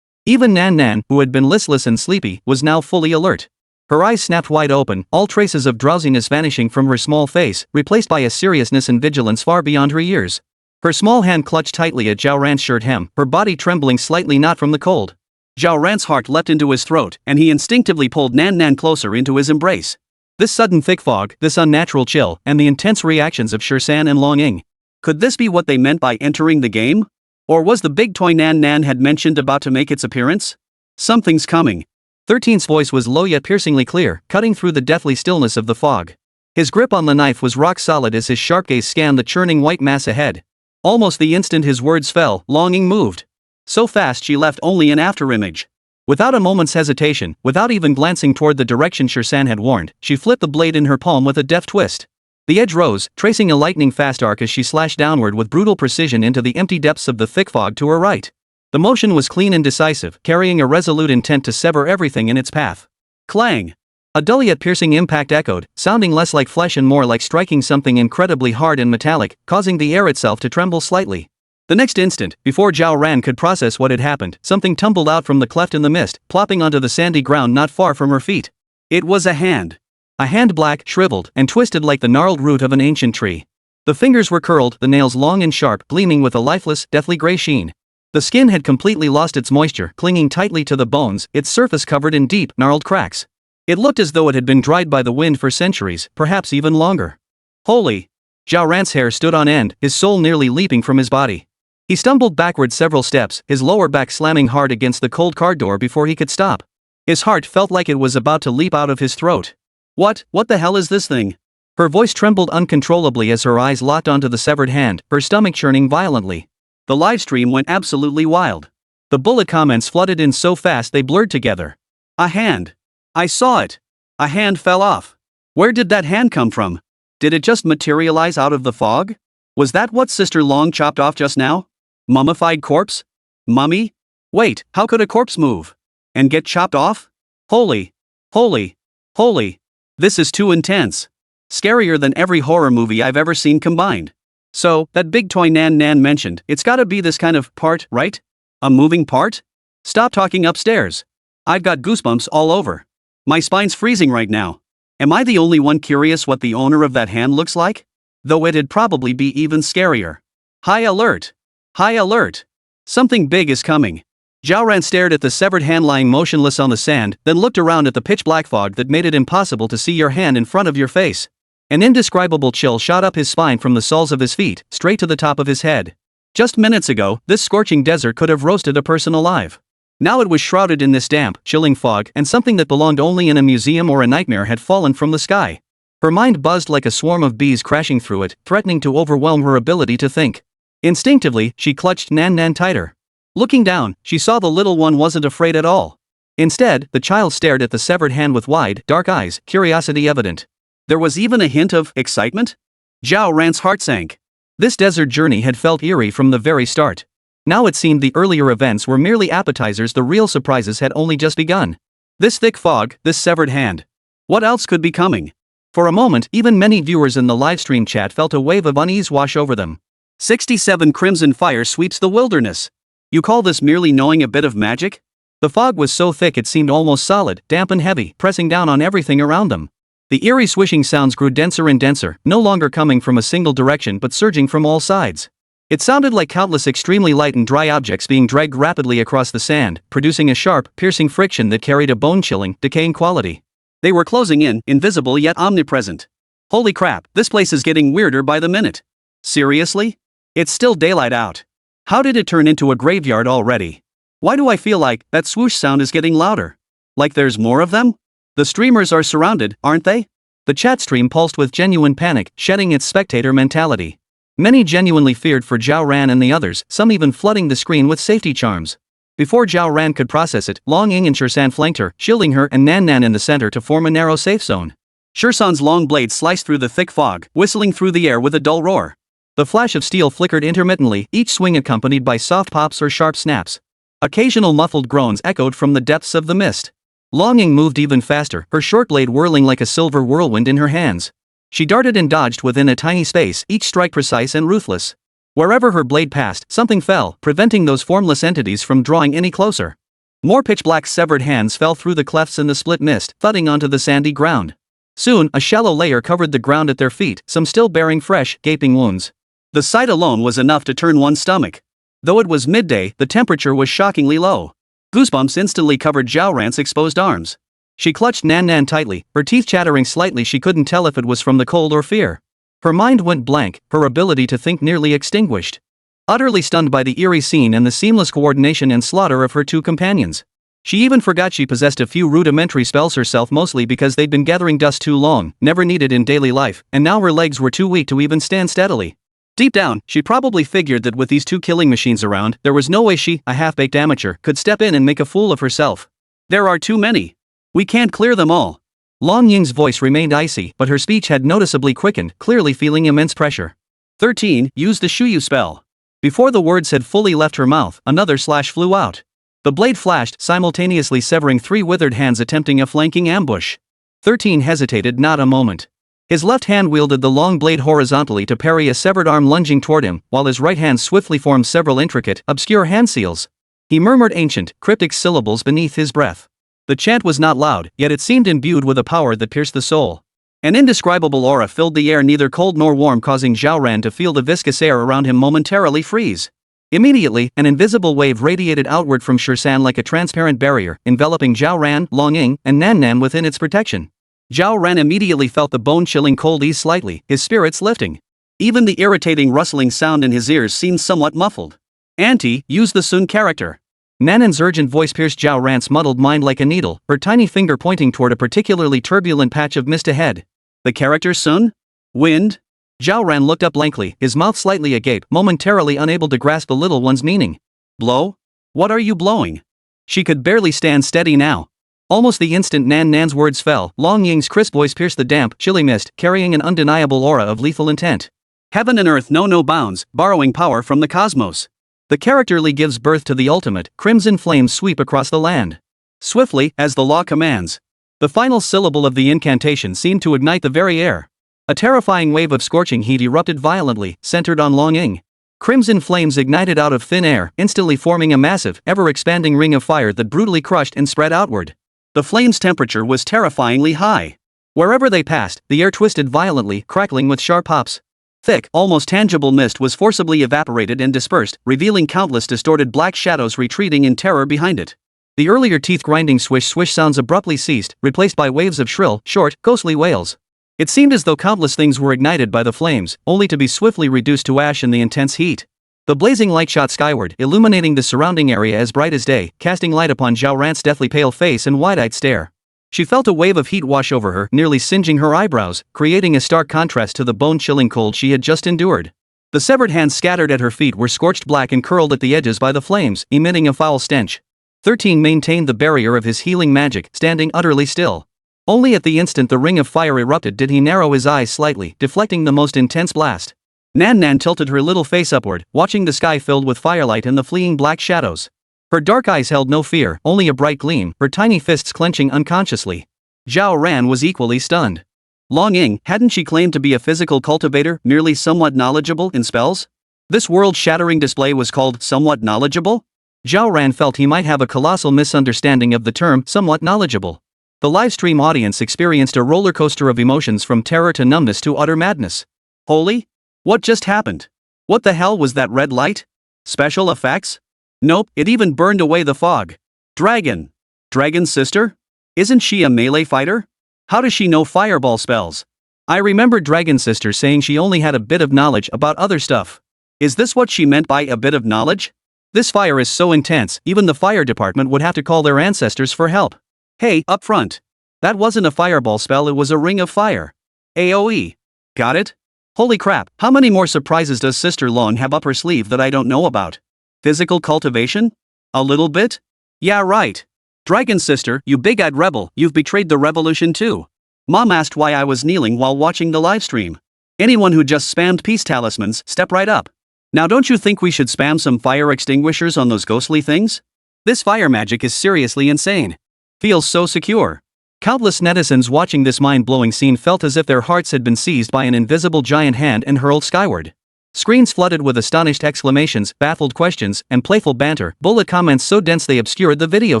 Even Nan Nan, who had been listless and sleepy, was now fully alert. Her eyes snapped wide open, all traces of drowsiness vanishing from her small face, replaced by a seriousness and vigilance far beyond her years. Her small hand clutched tightly at Zhao Ran's shirt hem, her body trembling slightly not from the cold. Zhao Ran's heart leapt into his throat, and he instinctively pulled Nan Nan closer into his embrace. This sudden thick fog, this unnatural chill, and the intense reactions of Shirsan and Longing. Could this be what they meant by entering the game? Or was the big toy Nan Nan had mentioned about to make its appearance? Something's coming. 13's voice was low yet piercingly clear, cutting through the deathly stillness of the fog. His grip on the knife was rock solid as his sharp gaze scanned the churning white mass ahead. Almost the instant his words fell, Longing moved. So fast she left only an afterimage. Without a moment's hesitation, without even glancing toward the direction Shirsan had warned, she flipped the blade in her palm with a deft twist. The edge rose, tracing a lightning-fast arc as she slashed downward with brutal precision into the empty depths of the thick fog to her right. The motion was clean and decisive, carrying a resolute intent to sever everything in its path. Clang! A dull yet piercing impact echoed, sounding less like flesh and more like striking something incredibly hard and metallic, causing the air itself to tremble slightly. The next instant, before Zhao Ran could process what had happened, something tumbled out from the cleft in the mist, plopping onto the sandy ground not far from her feet. It was a hand. A hand black, shriveled, and twisted like the gnarled root of an ancient tree. The fingers were curled, the nails long and sharp, gleaming with a lifeless, deathly gray sheen. The skin had completely lost its moisture, clinging tightly to the bones, its surface covered in deep, gnarled cracks. It looked as though it had been dried by the wind for centuries, perhaps even longer. Holy! Zhao Ran's hair stood on end, his soul nearly leaping from his body. He stumbled backward several steps, his lower back slamming hard against the cold car door before he could stop. His heart felt like it was about to leap out of his throat. What the hell is this thing? Her voice trembled uncontrollably as her eyes locked onto the severed hand, her stomach churning violently. The livestream went absolutely wild. The bullet comments flooded in so fast they blurred together. A hand. I saw it. A hand fell off. Where did that hand come from? Did it just materialize out of the fog? Was that what Sister Long chopped off just now? Mummified corpse? Mummy? Wait, how could a corpse move? And get chopped off? Holy. Holy. Holy. This is too intense. Scarier than every horror movie I've ever seen combined. So, that big toy Nan Nan mentioned, it's gotta be this kind of part, right? A moving part? Stop talking upstairs. I've got goosebumps all over. My spine's freezing right now. Am I the only one curious what the owner of that hand looks like? Though it'd probably be even scarier. High alert! High alert! Something big is coming. Zhao Ran stared at the severed hand lying motionless on the sand, then looked around at the pitch-black fog that made it impossible to see your hand in front of your face. An indescribable chill shot up his spine from the soles of his feet, straight to the top of his head. Just minutes ago, this scorching desert could have roasted a person alive. Now it was shrouded in this damp, chilling fog, and something that belonged only in a museum or a nightmare had fallen from the sky. Her mind buzzed like a swarm of bees crashing through it, threatening to overwhelm her ability to think. Instinctively, she clutched Nan Nan tighter. Looking down, she saw the little one wasn't afraid at all. Instead, the child stared at the severed hand with wide, dark eyes, curiosity evident. There was even a hint of excitement? Zhao Ran's heart sank. This desert journey had felt eerie from the very start. Now it seemed the earlier events were merely appetizers, the real surprises had only just begun. This thick fog, this severed hand. What else could be coming? For a moment, even many viewers in the livestream chat felt a wave of unease wash over them. 67 Crimson Fire sweeps the wilderness. You call this merely knowing a bit of magic? The fog was so thick it seemed almost solid, damp and heavy, pressing down on everything around them. The eerie swishing sounds grew denser and denser, no longer coming from a single direction but surging from all sides. It sounded like countless extremely light and dry objects being dragged rapidly across the sand, producing a sharp, piercing friction that carried a bone-chilling, decaying quality. They were closing in, invisible yet omnipresent. Holy crap, this place is getting weirder by the minute. Seriously? It's still daylight out. How did it turn into a graveyard already? Why do I feel like that swoosh sound is getting louder? Like there's more of them? The streamers are surrounded, aren't they? The chat stream pulsed with genuine panic, shedding its spectator mentality. Many genuinely feared for Zhao Ran and the others, some even flooding the screen with safety charms. Before Zhao Ran could process it, Long Ying and Shursan flanked her, shielding her and Nan Nan in the center to form a narrow safe zone. Shursan's long blade sliced through the thick fog, whistling through the air with a dull roar. The flash of steel flickered intermittently, each swing accompanied by soft pops or sharp snaps. Occasional muffled groans echoed from the depths of the mist. Long Ying moved even faster, her short blade whirling like a silver whirlwind in her hands. She darted and dodged within a tiny space, each strike precise and ruthless. Wherever her blade passed, something fell, preventing those formless entities from drawing any closer. More pitch-black severed hands fell through the clefts in the split mist, thudding onto the sandy ground. Soon, a shallow layer covered the ground at their feet, some still bearing fresh, gaping wounds. The sight alone was enough to turn one's stomach. Though it was midday, the temperature was shockingly low. Goosebumps instantly covered Zhao Ran's exposed arms. She clutched Nan Nan tightly, her teeth chattering slightly. She couldn't tell if it was from the cold or fear. Her mind went blank, her ability to think nearly extinguished. Utterly stunned by the eerie scene and the seamless coordination and slaughter of her two companions. She even forgot she possessed a few rudimentary spells herself, mostly because they'd been gathering dust too long, never needed in daily life, and now her legs were too weak to even stand steadily. Deep down, she probably figured that with these two killing machines around, there was no way she, a half-baked amateur, could step in and make a fool of herself. There are too many. We can't clear them all. Long Ying's voice remained icy, but her speech had noticeably quickened, clearly feeling immense pressure. 13. Use the Shuyu spell. Before the words had fully left her mouth, another slash flew out. The blade flashed, simultaneously severing three withered hands attempting a flanking ambush. 13 hesitated not a moment. His left hand wielded the long blade horizontally to parry a severed arm lunging toward him, while his right hand swiftly formed several intricate, obscure hand seals. He murmured ancient, cryptic syllables beneath his breath. The chant was not loud, yet it seemed imbued with a power that pierced the soul. An indescribable aura filled the air, neither cold nor warm, causing Zhao Ran to feel the viscous air around him momentarily freeze. Immediately, an invisible wave radiated outward from Shursan like a transparent barrier, enveloping Zhao Ran, Long Ying, and Nan Nan within its protection. Zhao Ran immediately felt the bone-chilling cold ease slightly, his spirits lifting. Even the irritating rustling sound in his ears seemed somewhat muffled. Auntie, use the Sun character. Nan Nan's urgent voice pierced Zhao Ran's muddled mind like a needle, her tiny finger pointing toward a particularly turbulent patch of mist ahead. The character Sun? Wind? Zhao Ran looked up blankly, his mouth slightly agape, momentarily unable to grasp the little one's meaning. Blow? What are you blowing? She could barely stand steady now. Almost the instant Nan Nan's words fell, Long Ying's crisp voice pierced the damp, chilly mist, carrying an undeniable aura of lethal intent. Heaven and earth know no bounds, borrowing power from the cosmos. The character Li gives birth to the ultimate, crimson flames sweep across the land. Swiftly, as the law commands. The final syllable of the incantation seemed to ignite the very air. A terrifying wave of scorching heat erupted violently, centered on Long Ying. Crimson flames ignited out of thin air, instantly forming a massive, ever-expanding ring of fire that brutally crushed and spread outward. The flame's temperature was terrifyingly high. Wherever they passed, the air twisted violently, crackling with sharp pops. Thick, almost tangible mist was forcibly evaporated and dispersed, revealing countless distorted black shadows retreating in terror behind it. The earlier teeth-grinding swish-swish sounds abruptly ceased, replaced by waves of shrill, short, ghostly wails. It seemed as though countless things were ignited by the flames, only to be swiftly reduced to ash in the intense heat. The blazing light shot skyward, illuminating the surrounding area as bright as day, casting light upon Zhao Ran's deathly pale face and wide-eyed stare. She felt a wave of heat wash over her, nearly singeing her eyebrows, creating a stark contrast to the bone-chilling cold she had just endured. The severed hands scattered at her feet were scorched black and curled at the edges by the flames, emitting a foul stench. 13 maintained the barrier of his healing magic, standing utterly still. Only at the instant the ring of fire erupted did he narrow his eyes slightly, deflecting the most intense blast. Nan Nan tilted her little face upward, watching the sky filled with firelight and the fleeing black shadows. Her dark eyes held no fear, only a bright gleam, her tiny fists clenching unconsciously. Zhao Ran was equally stunned. Long Ying, hadn't she claimed to be a physical cultivator, merely somewhat knowledgeable in spells? This world-shattering display was called somewhat knowledgeable? Zhao Ran felt he might have a colossal misunderstanding of the term somewhat knowledgeable. The livestream audience experienced a roller coaster of emotions from terror to numbness to utter madness. Holy? What just happened? What the hell was that red light? Special effects? Nope, it even burned away the fog. Dragon. Dragon's sister? Isn't she a melee fighter? How does she know fireball spells? I remember Dragon's sister saying she only had a bit of knowledge about other stuff. Is this what she meant by a bit of knowledge? This fire is so intense, even the fire department would have to call their ancestors for help. Hey, up front. That wasn't a fireball spell, it was a ring of fire. AoE. Got it? Holy crap, how many more surprises does Sister Long have up her sleeve that I don't know about? Physical cultivation? A little bit? Yeah, right. Dragon sister, you big-eyed rebel, you've betrayed the revolution too. Mom asked why I was kneeling while watching the livestream. Anyone who just spammed peace talismans, step right up. Now don't you think we should spam some fire extinguishers on those ghostly things? This fire magic is seriously insane. Feels so secure. Countless netizens watching this mind-blowing scene felt as if their hearts had been seized by an invisible giant hand and hurled skyward. Screens flooded with astonished exclamations, baffled questions, and playful banter, bullet comments so dense they obscured the video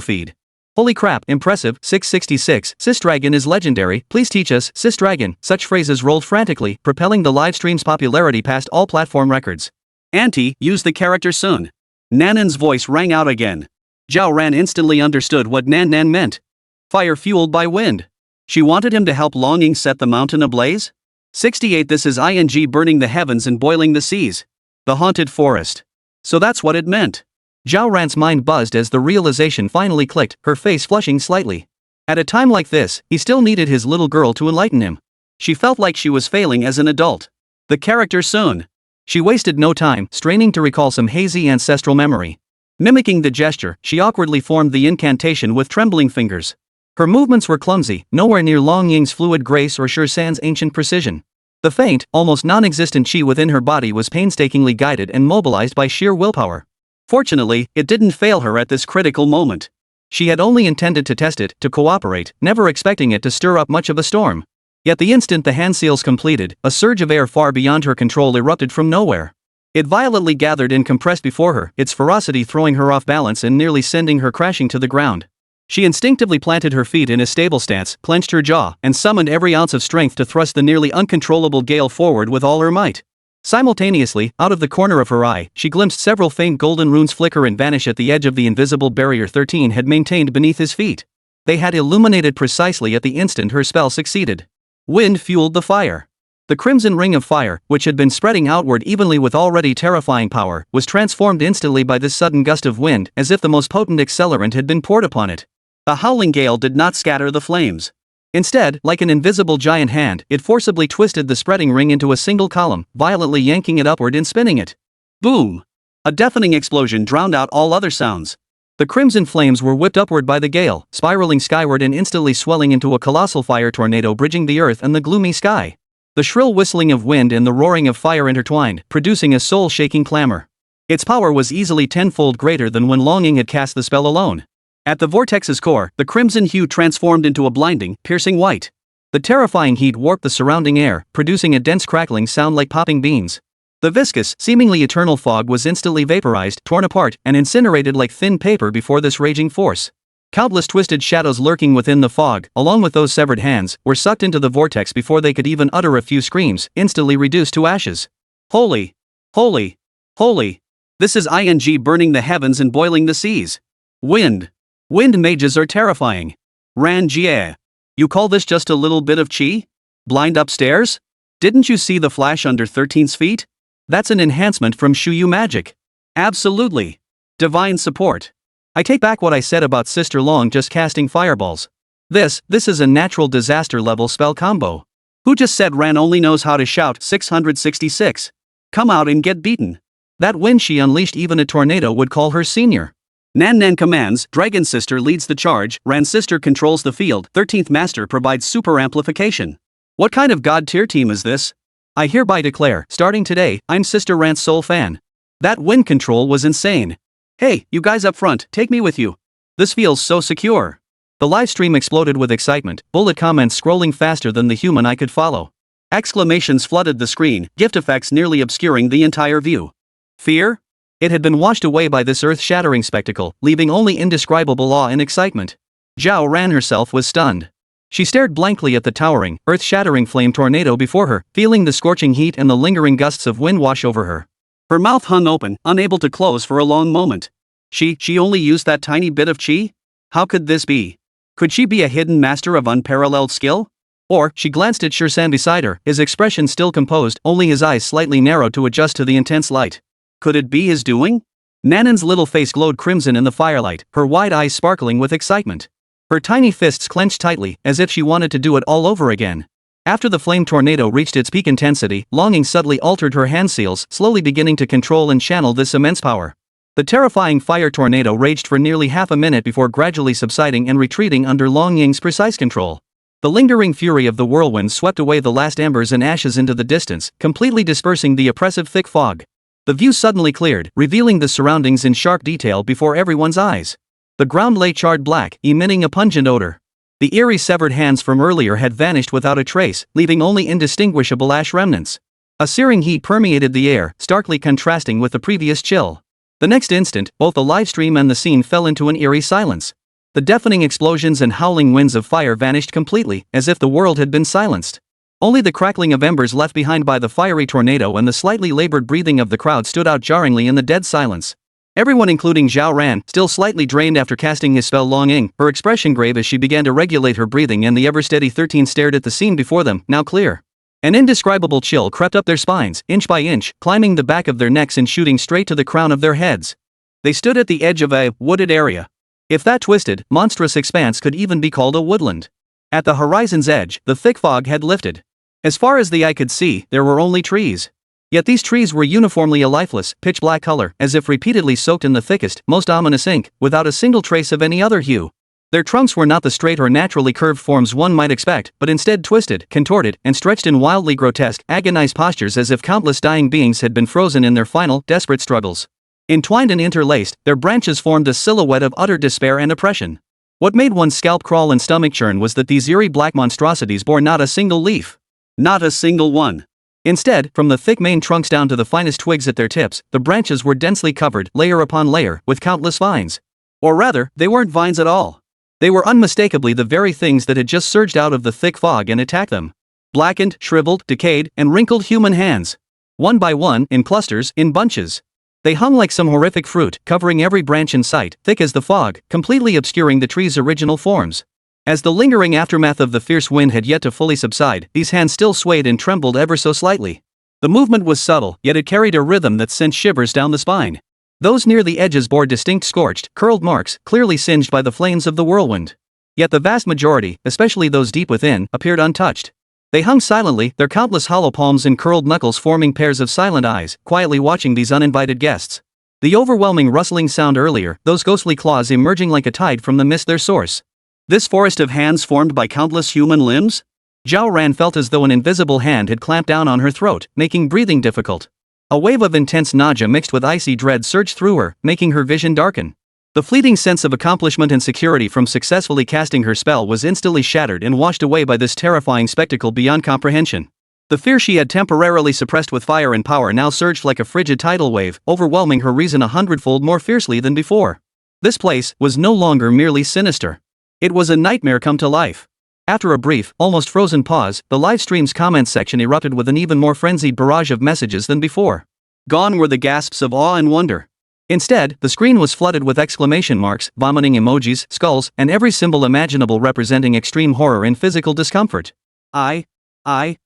feed. Holy crap, impressive, 666, Sis Dragon is legendary, please teach us, Sis Dragon, such phrases rolled frantically, propelling the livestream's popularity past all platform records. Auntie, use the character soon. Nanan's voice rang out again. Zhao Ran instantly understood what Nan Nan meant. Fire fueled by wind. She wanted him to help Longing set the mountain ablaze? 68 This is ing burning the heavens and boiling the seas. The haunted forest. So that's what it meant. Zhao Ran's mind buzzed as the realization finally clicked, her face flushing slightly. At a time like this, he still needed his little girl to enlighten him. She felt like she was failing as an adult. The character soon. She wasted no time, straining to recall some hazy ancestral memory. Mimicking the gesture, she awkwardly formed the incantation with trembling fingers. Her movements were clumsy, nowhere near Long Ying's fluid grace or Sure San's ancient precision. The faint, almost non-existent chi within her body was painstakingly guided and mobilized by sheer willpower. Fortunately, it didn't fail her at this critical moment. She had only intended to test it, to cooperate, never expecting it to stir up much of a storm. Yet the instant the hand seals completed, a surge of air far beyond her control erupted from nowhere. It violently gathered and compressed before her, its ferocity throwing her off balance and nearly sending her crashing to the ground. She instinctively planted her feet in a stable stance, clenched her jaw, and summoned every ounce of strength to thrust the nearly uncontrollable gale forward with all her might. Simultaneously, out of the corner of her eye, she glimpsed several faint golden runes flicker and vanish at the edge of the invisible barrier 13 had maintained beneath his feet. They had illuminated precisely at the instant her spell succeeded. Wind fueled the fire. The crimson ring of fire, which had been spreading outward evenly with already terrifying power, was transformed instantly by this sudden gust of wind, as if the most potent accelerant had been poured upon it. A howling gale did not scatter the flames. Instead, like an invisible giant hand, it forcibly twisted the spreading ring into a single column, violently yanking it upward and spinning it. Boom! A deafening explosion drowned out all other sounds. The crimson flames were whipped upward by the gale, spiraling skyward and instantly swelling into a colossal fire tornado bridging the earth and the gloomy sky. The shrill whistling of wind and the roaring of fire intertwined, producing a soul-shaking clamor. Its power was easily tenfold greater than when Longing had cast the spell alone. At the vortex's core, the crimson hue transformed into a blinding, piercing white. The terrifying heat warped the surrounding air, producing a dense crackling sound like popping beans. The viscous, seemingly eternal fog was instantly vaporized, torn apart, and incinerated like thin paper before this raging force. Countless twisted shadows lurking within the fog, along with those severed hands, were sucked into the vortex before they could even utter a few screams, instantly reduced to ashes. Holy! Holy! Holy! This is ing burning the heavens and boiling the seas. Wind! Wind mages are terrifying. Ran Jie. You call this just a little bit of chi? Blind upstairs? Didn't you see the flash under 13's feet? That's an enhancement from Shuyu magic. Absolutely. Divine support. I take back what I said about Sister Long just casting fireballs. This is a natural disaster level spell combo. Who just said Ran only knows how to shout 666? Come out and get beaten. That when she unleashed even a tornado would call her senior. Nan Nan commands, Dragon Sister leads the charge, Ran Sister controls the field, 13th Master provides super amplification. What kind of god tier team is this? I hereby declare, starting today, I'm Sister Ran's sole fan. That wind control was insane. Hey, you guys up front, take me with you. This feels so secure. The livestream exploded with excitement, bullet comments scrolling faster than the human eye could follow. Exclamations flooded the screen, gift effects nearly obscuring the entire view. Fear? It had been washed away by this earth-shattering spectacle, leaving only indescribable awe and excitement. Zhao Ran herself was stunned. She stared blankly at the towering, earth-shattering flame tornado before her, feeling the scorching heat and the lingering gusts of wind wash over her. Her mouth hung open, unable to close for a long moment. She only used that tiny bit of chi? How could this be? Could she be a hidden master of unparalleled skill? Or, she glanced at Sure San beside her, his expression still composed, only his eyes slightly narrowed to adjust to the intense light. Could it be his doing? Nanan's little face glowed crimson in the firelight, her wide eyes sparkling with excitement. Her tiny fists clenched tightly, as if she wanted to do it all over again. After the flame tornado reached its peak intensity, Longing subtly altered her hand seals, slowly beginning to control and channel this immense power. The terrifying fire tornado raged for nearly half a minute before gradually subsiding and retreating under Long Ying's precise control. The lingering fury of the whirlwind swept away the last embers and ashes into the distance, completely dispersing the oppressive thick fog. The view suddenly cleared, revealing the surroundings in sharp detail before everyone's eyes. The ground lay charred black, emitting a pungent odor. The eerie severed hands from earlier had vanished without a trace, leaving only indistinguishable ash remnants. A searing heat permeated the air, starkly contrasting with the previous chill. The next instant, both the livestream and the scene fell into an eerie silence. The deafening explosions and howling winds of fire vanished completely, as if the world had been silenced. Only the crackling of embers left behind by the fiery tornado and the slightly labored breathing of the crowd stood out jarringly in the dead silence. Everyone including Zhao Ran, still slightly drained after casting his spell Long Ying, her expression grave as she began to regulate her breathing, and the ever-steady 13 stared at the scene before them, now clear. An indescribable chill crept up their spines, inch by inch, climbing the back of their necks and shooting straight to the crown of their heads. They stood at the edge of a wooded area. If that twisted, monstrous expanse could even be called a woodland. At the horizon's edge, the thick fog had lifted. As far as the eye could see, there were only trees. Yet these trees were uniformly a lifeless, pitch-black color, as if repeatedly soaked in the thickest, most ominous ink, without a single trace of any other hue. Their trunks were not the straight or naturally curved forms one might expect, but instead twisted, contorted, and stretched in wildly grotesque, agonized postures as if countless dying beings had been frozen in their final, desperate struggles. Entwined and interlaced, their branches formed a silhouette of utter despair and oppression. What made one's scalp crawl and stomach churn was that these eerie black monstrosities bore not a single leaf. Not a single one. Instead, from the thick main trunks down to the finest twigs at their tips, the branches were densely covered, layer upon layer, with countless vines. Or rather, they weren't vines at all. They were unmistakably the very things that had just surged out of the thick fog and attacked them. Blackened, shriveled, decayed, and wrinkled human hands. One by one, in clusters, in bunches. They hung like some horrific fruit, covering every branch in sight, thick as the fog, completely obscuring the tree's original forms. As the lingering aftermath of the fierce wind had yet to fully subside, these hands still swayed and trembled ever so slightly. The movement was subtle, yet it carried a rhythm that sent shivers down the spine. Those near the edges bore distinct scorched, curled marks, clearly singed by the flames of the whirlwind. Yet the vast majority, especially those deep within, appeared untouched. They hung silently, their countless hollow palms and curled knuckles forming pairs of silent eyes, quietly watching these uninvited guests. The overwhelming rustling sound earlier, those ghostly claws emerging like a tide from the mist their source. This forest of hands formed by countless human limbs? Zhao Ran felt as though an invisible hand had clamped down on her throat, making breathing difficult. A wave of intense nausea mixed with icy dread surged through her, making her vision darken. The fleeting sense of accomplishment and security from successfully casting her spell was instantly shattered and washed away by this terrifying spectacle beyond comprehension. The fear she had temporarily suppressed with fire and power now surged like a frigid tidal wave, overwhelming her reason 100-fold more fiercely than before. This place was no longer merely sinister. It was a nightmare come to life. After a brief, almost frozen pause, the livestream's comments section erupted with an even more frenzied barrage of messages than before. Gone were the gasps of awe and wonder. Instead, the screen was flooded with exclamation marks, vomiting emojis, skulls, and every symbol imaginable representing extreme horror and physical discomfort. Ugh. I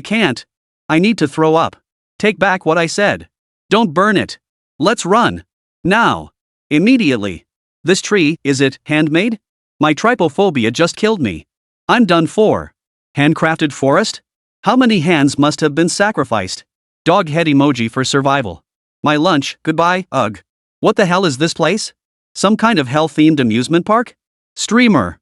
can't. I need to throw up. Take back what I said. Don't burn it. Let's run. Now. Immediately. This tree, is it handmade? My trypophobia just killed me. I'm done for. Handcrafted forest? How many hands must have been sacrificed? Dog head emoji for survival. My lunch, goodbye, ugh. What the hell is this place? Some kind of hell-themed amusement park? Streamer,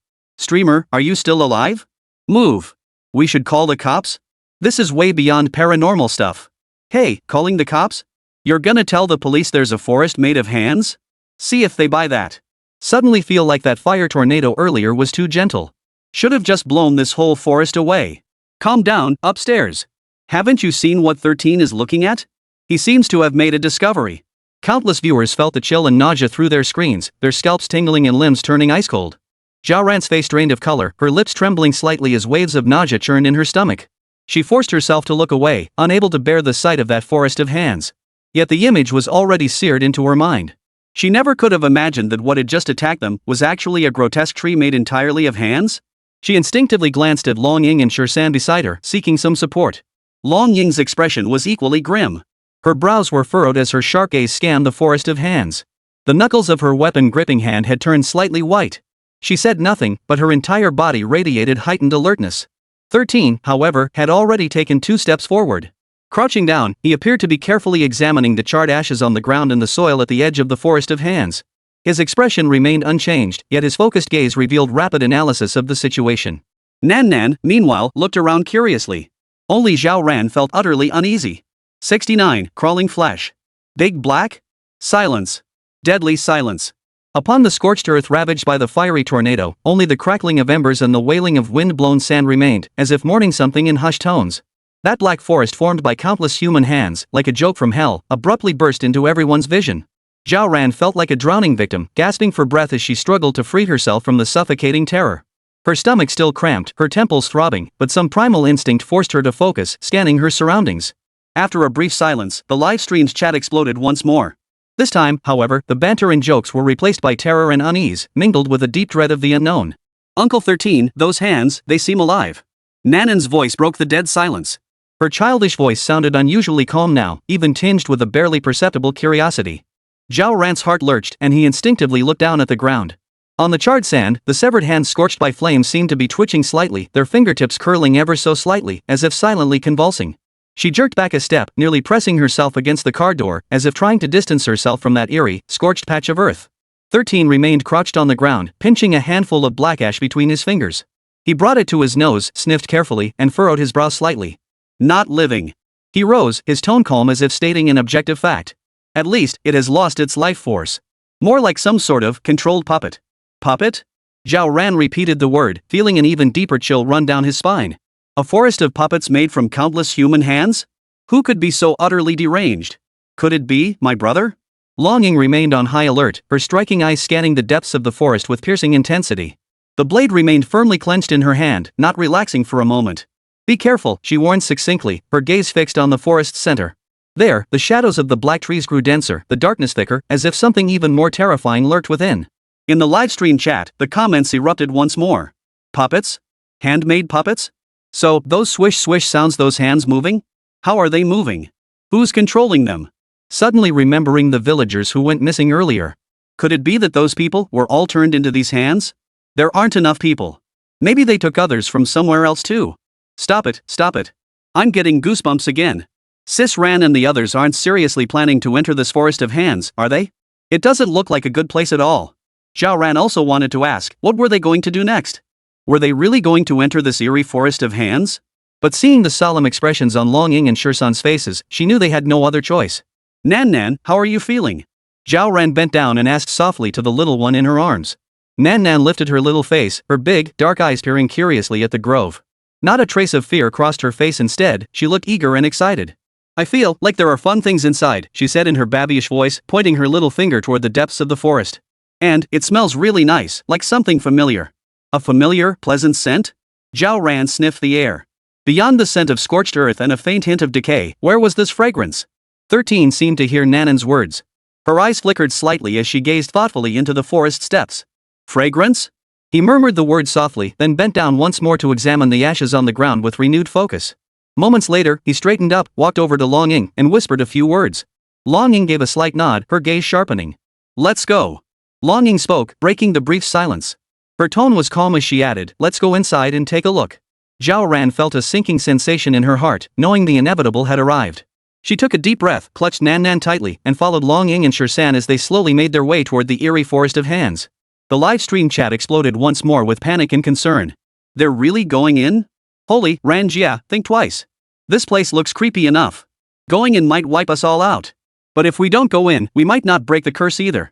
are you still alive? Move. We should call the cops? This is way beyond paranormal stuff. Hey, calling the cops? You're gonna tell the police there's a forest made of hands? See if they buy that. Suddenly feel like that fire tornado earlier was too gentle. Should have just blown this whole forest away. Calm down, upstairs. Haven't you seen what 13 is looking at? He seems to have made a discovery. Countless viewers felt the chill and nausea through their screens, their scalps tingling and limbs turning ice cold. Zhao Ran's face drained of color, her lips trembling slightly as waves of nausea churned in her stomach. She forced herself to look away, unable to bear the sight of that forest of hands. Yet the image was already seared into her mind. She never could have imagined that what had just attacked them was actually a grotesque tree made entirely of hands. She instinctively glanced at Long Ying and Shursan beside her, seeking some support. Long Ying's expression was equally grim. Her brows were furrowed as her sharp gaze scanned the forest of hands. The knuckles of her weapon-gripping hand had turned slightly white. She said nothing, but her entire body radiated heightened alertness. 13, however, had already taken 2 steps forward. Crouching down, he appeared to be carefully examining the charred ashes on the ground and the soil at the edge of the forest of hands. His expression remained unchanged, yet his focused gaze revealed rapid analysis of the situation. Nan Nan, meanwhile, looked around curiously. Only Zhao Ran felt utterly uneasy. 69. Crawling flesh. Big black? Silence. Deadly silence. Upon the scorched earth ravaged by the fiery tornado, only the crackling of embers and the wailing of wind-blown sand remained, as if mourning something in hushed tones. That black forest formed by countless human hands, like a joke from hell, abruptly burst into everyone's vision. Zhao Ran felt like a drowning victim, gasping for breath as she struggled to free herself from the suffocating terror. Her stomach still cramped, her temples throbbing, but some primal instinct forced her to focus, scanning her surroundings. After a brief silence, the livestream's chat exploded once more. This time, however, the banter and jokes were replaced by terror and unease, mingled with a deep dread of the unknown. Uncle 13, those hands, they seem alive. Nanan's voice broke the dead silence. Her childish voice sounded unusually calm now, even tinged with a barely perceptible curiosity. Zhao Ran's heart lurched and he instinctively looked down at the ground. On the charred sand, the severed hands scorched by flames seemed to be twitching slightly, their fingertips curling ever so slightly, as if silently convulsing. She jerked back a step, nearly pressing herself against the car door, as if trying to distance herself from that eerie, scorched patch of earth. 13 remained crouched on the ground, pinching a handful of black ash between his fingers. He brought it to his nose, sniffed carefully, and furrowed his brow slightly. Not living. He rose, his tone calm as if stating an objective fact. At least, it has lost its life force. More like some sort of controlled puppet. Puppet? Zhao Ran repeated the word, feeling an even deeper chill run down his spine. A forest of puppets made from countless human hands? Who could be so utterly deranged? Could it be my brother? Longing remained on high alert, her striking eyes scanning the depths of the forest with piercing intensity. The blade remained firmly clenched in her hand, not relaxing for a moment. Be careful, she warned succinctly, her gaze fixed on the forest's center. There, the shadows of the black trees grew denser, the darkness thicker, as if something even more terrifying lurked within. In the livestream chat, the comments erupted once more. Puppets? Handmade puppets? So, those swish-swish sounds, those hands moving? How are they moving? Who's controlling them? Suddenly remembering the villagers who went missing earlier. Could it be that those people were all turned into these hands? There aren't enough people. Maybe they took others from somewhere else too. Stop it, stop it. I'm getting goosebumps again. Sis Ran and the others aren't seriously planning to enter this forest of hands, are they? It doesn't look like a good place at all. Zhao Ran also wanted to ask, what were they going to do next? Were they really going to enter this eerie forest of hands? But seeing the solemn expressions on Long Ying and Shursan's faces, she knew they had no other choice. Nan Nan, how are you feeling? Zhao Ran bent down and asked softly to the little one in her arms. Nan Nan lifted her little face, her big, dark eyes peering curiously at the grove. Not a trace of fear crossed her face, instead, she looked eager and excited. I feel like there are fun things inside, she said in her babyish voice, pointing her little finger toward the depths of the forest. And, it smells really nice, like something familiar. A familiar, pleasant scent? Zhao Ran sniffed the air. Beyond the scent of scorched earth and a faint hint of decay, where was this fragrance? 13 seemed to hear Nanan's words. Her eyes flickered slightly as she gazed thoughtfully into the forest's depths. Fragrance? He murmured the word softly, then bent down once more to examine the ashes on the ground with renewed focus. Moments later, he straightened up, walked over to Long Ying, and whispered a few words. Long Ying gave a slight nod, her gaze sharpening. Let's go. Long Ying spoke, breaking the brief silence. Her tone was calm as she added, let's go inside and take a look. Zhao Ran felt a sinking sensation in her heart, knowing the inevitable had arrived. She took a deep breath, clutched Nan Nan tightly, and followed Long Ying and Shursan as they slowly made their way toward the eerie forest of hands. The live stream chat exploded once more with panic and concern. They're really going in? Holy, Ran Jia, think twice. This place looks creepy enough. Going in might wipe us all out. But if we don't go in, we might not break the curse either.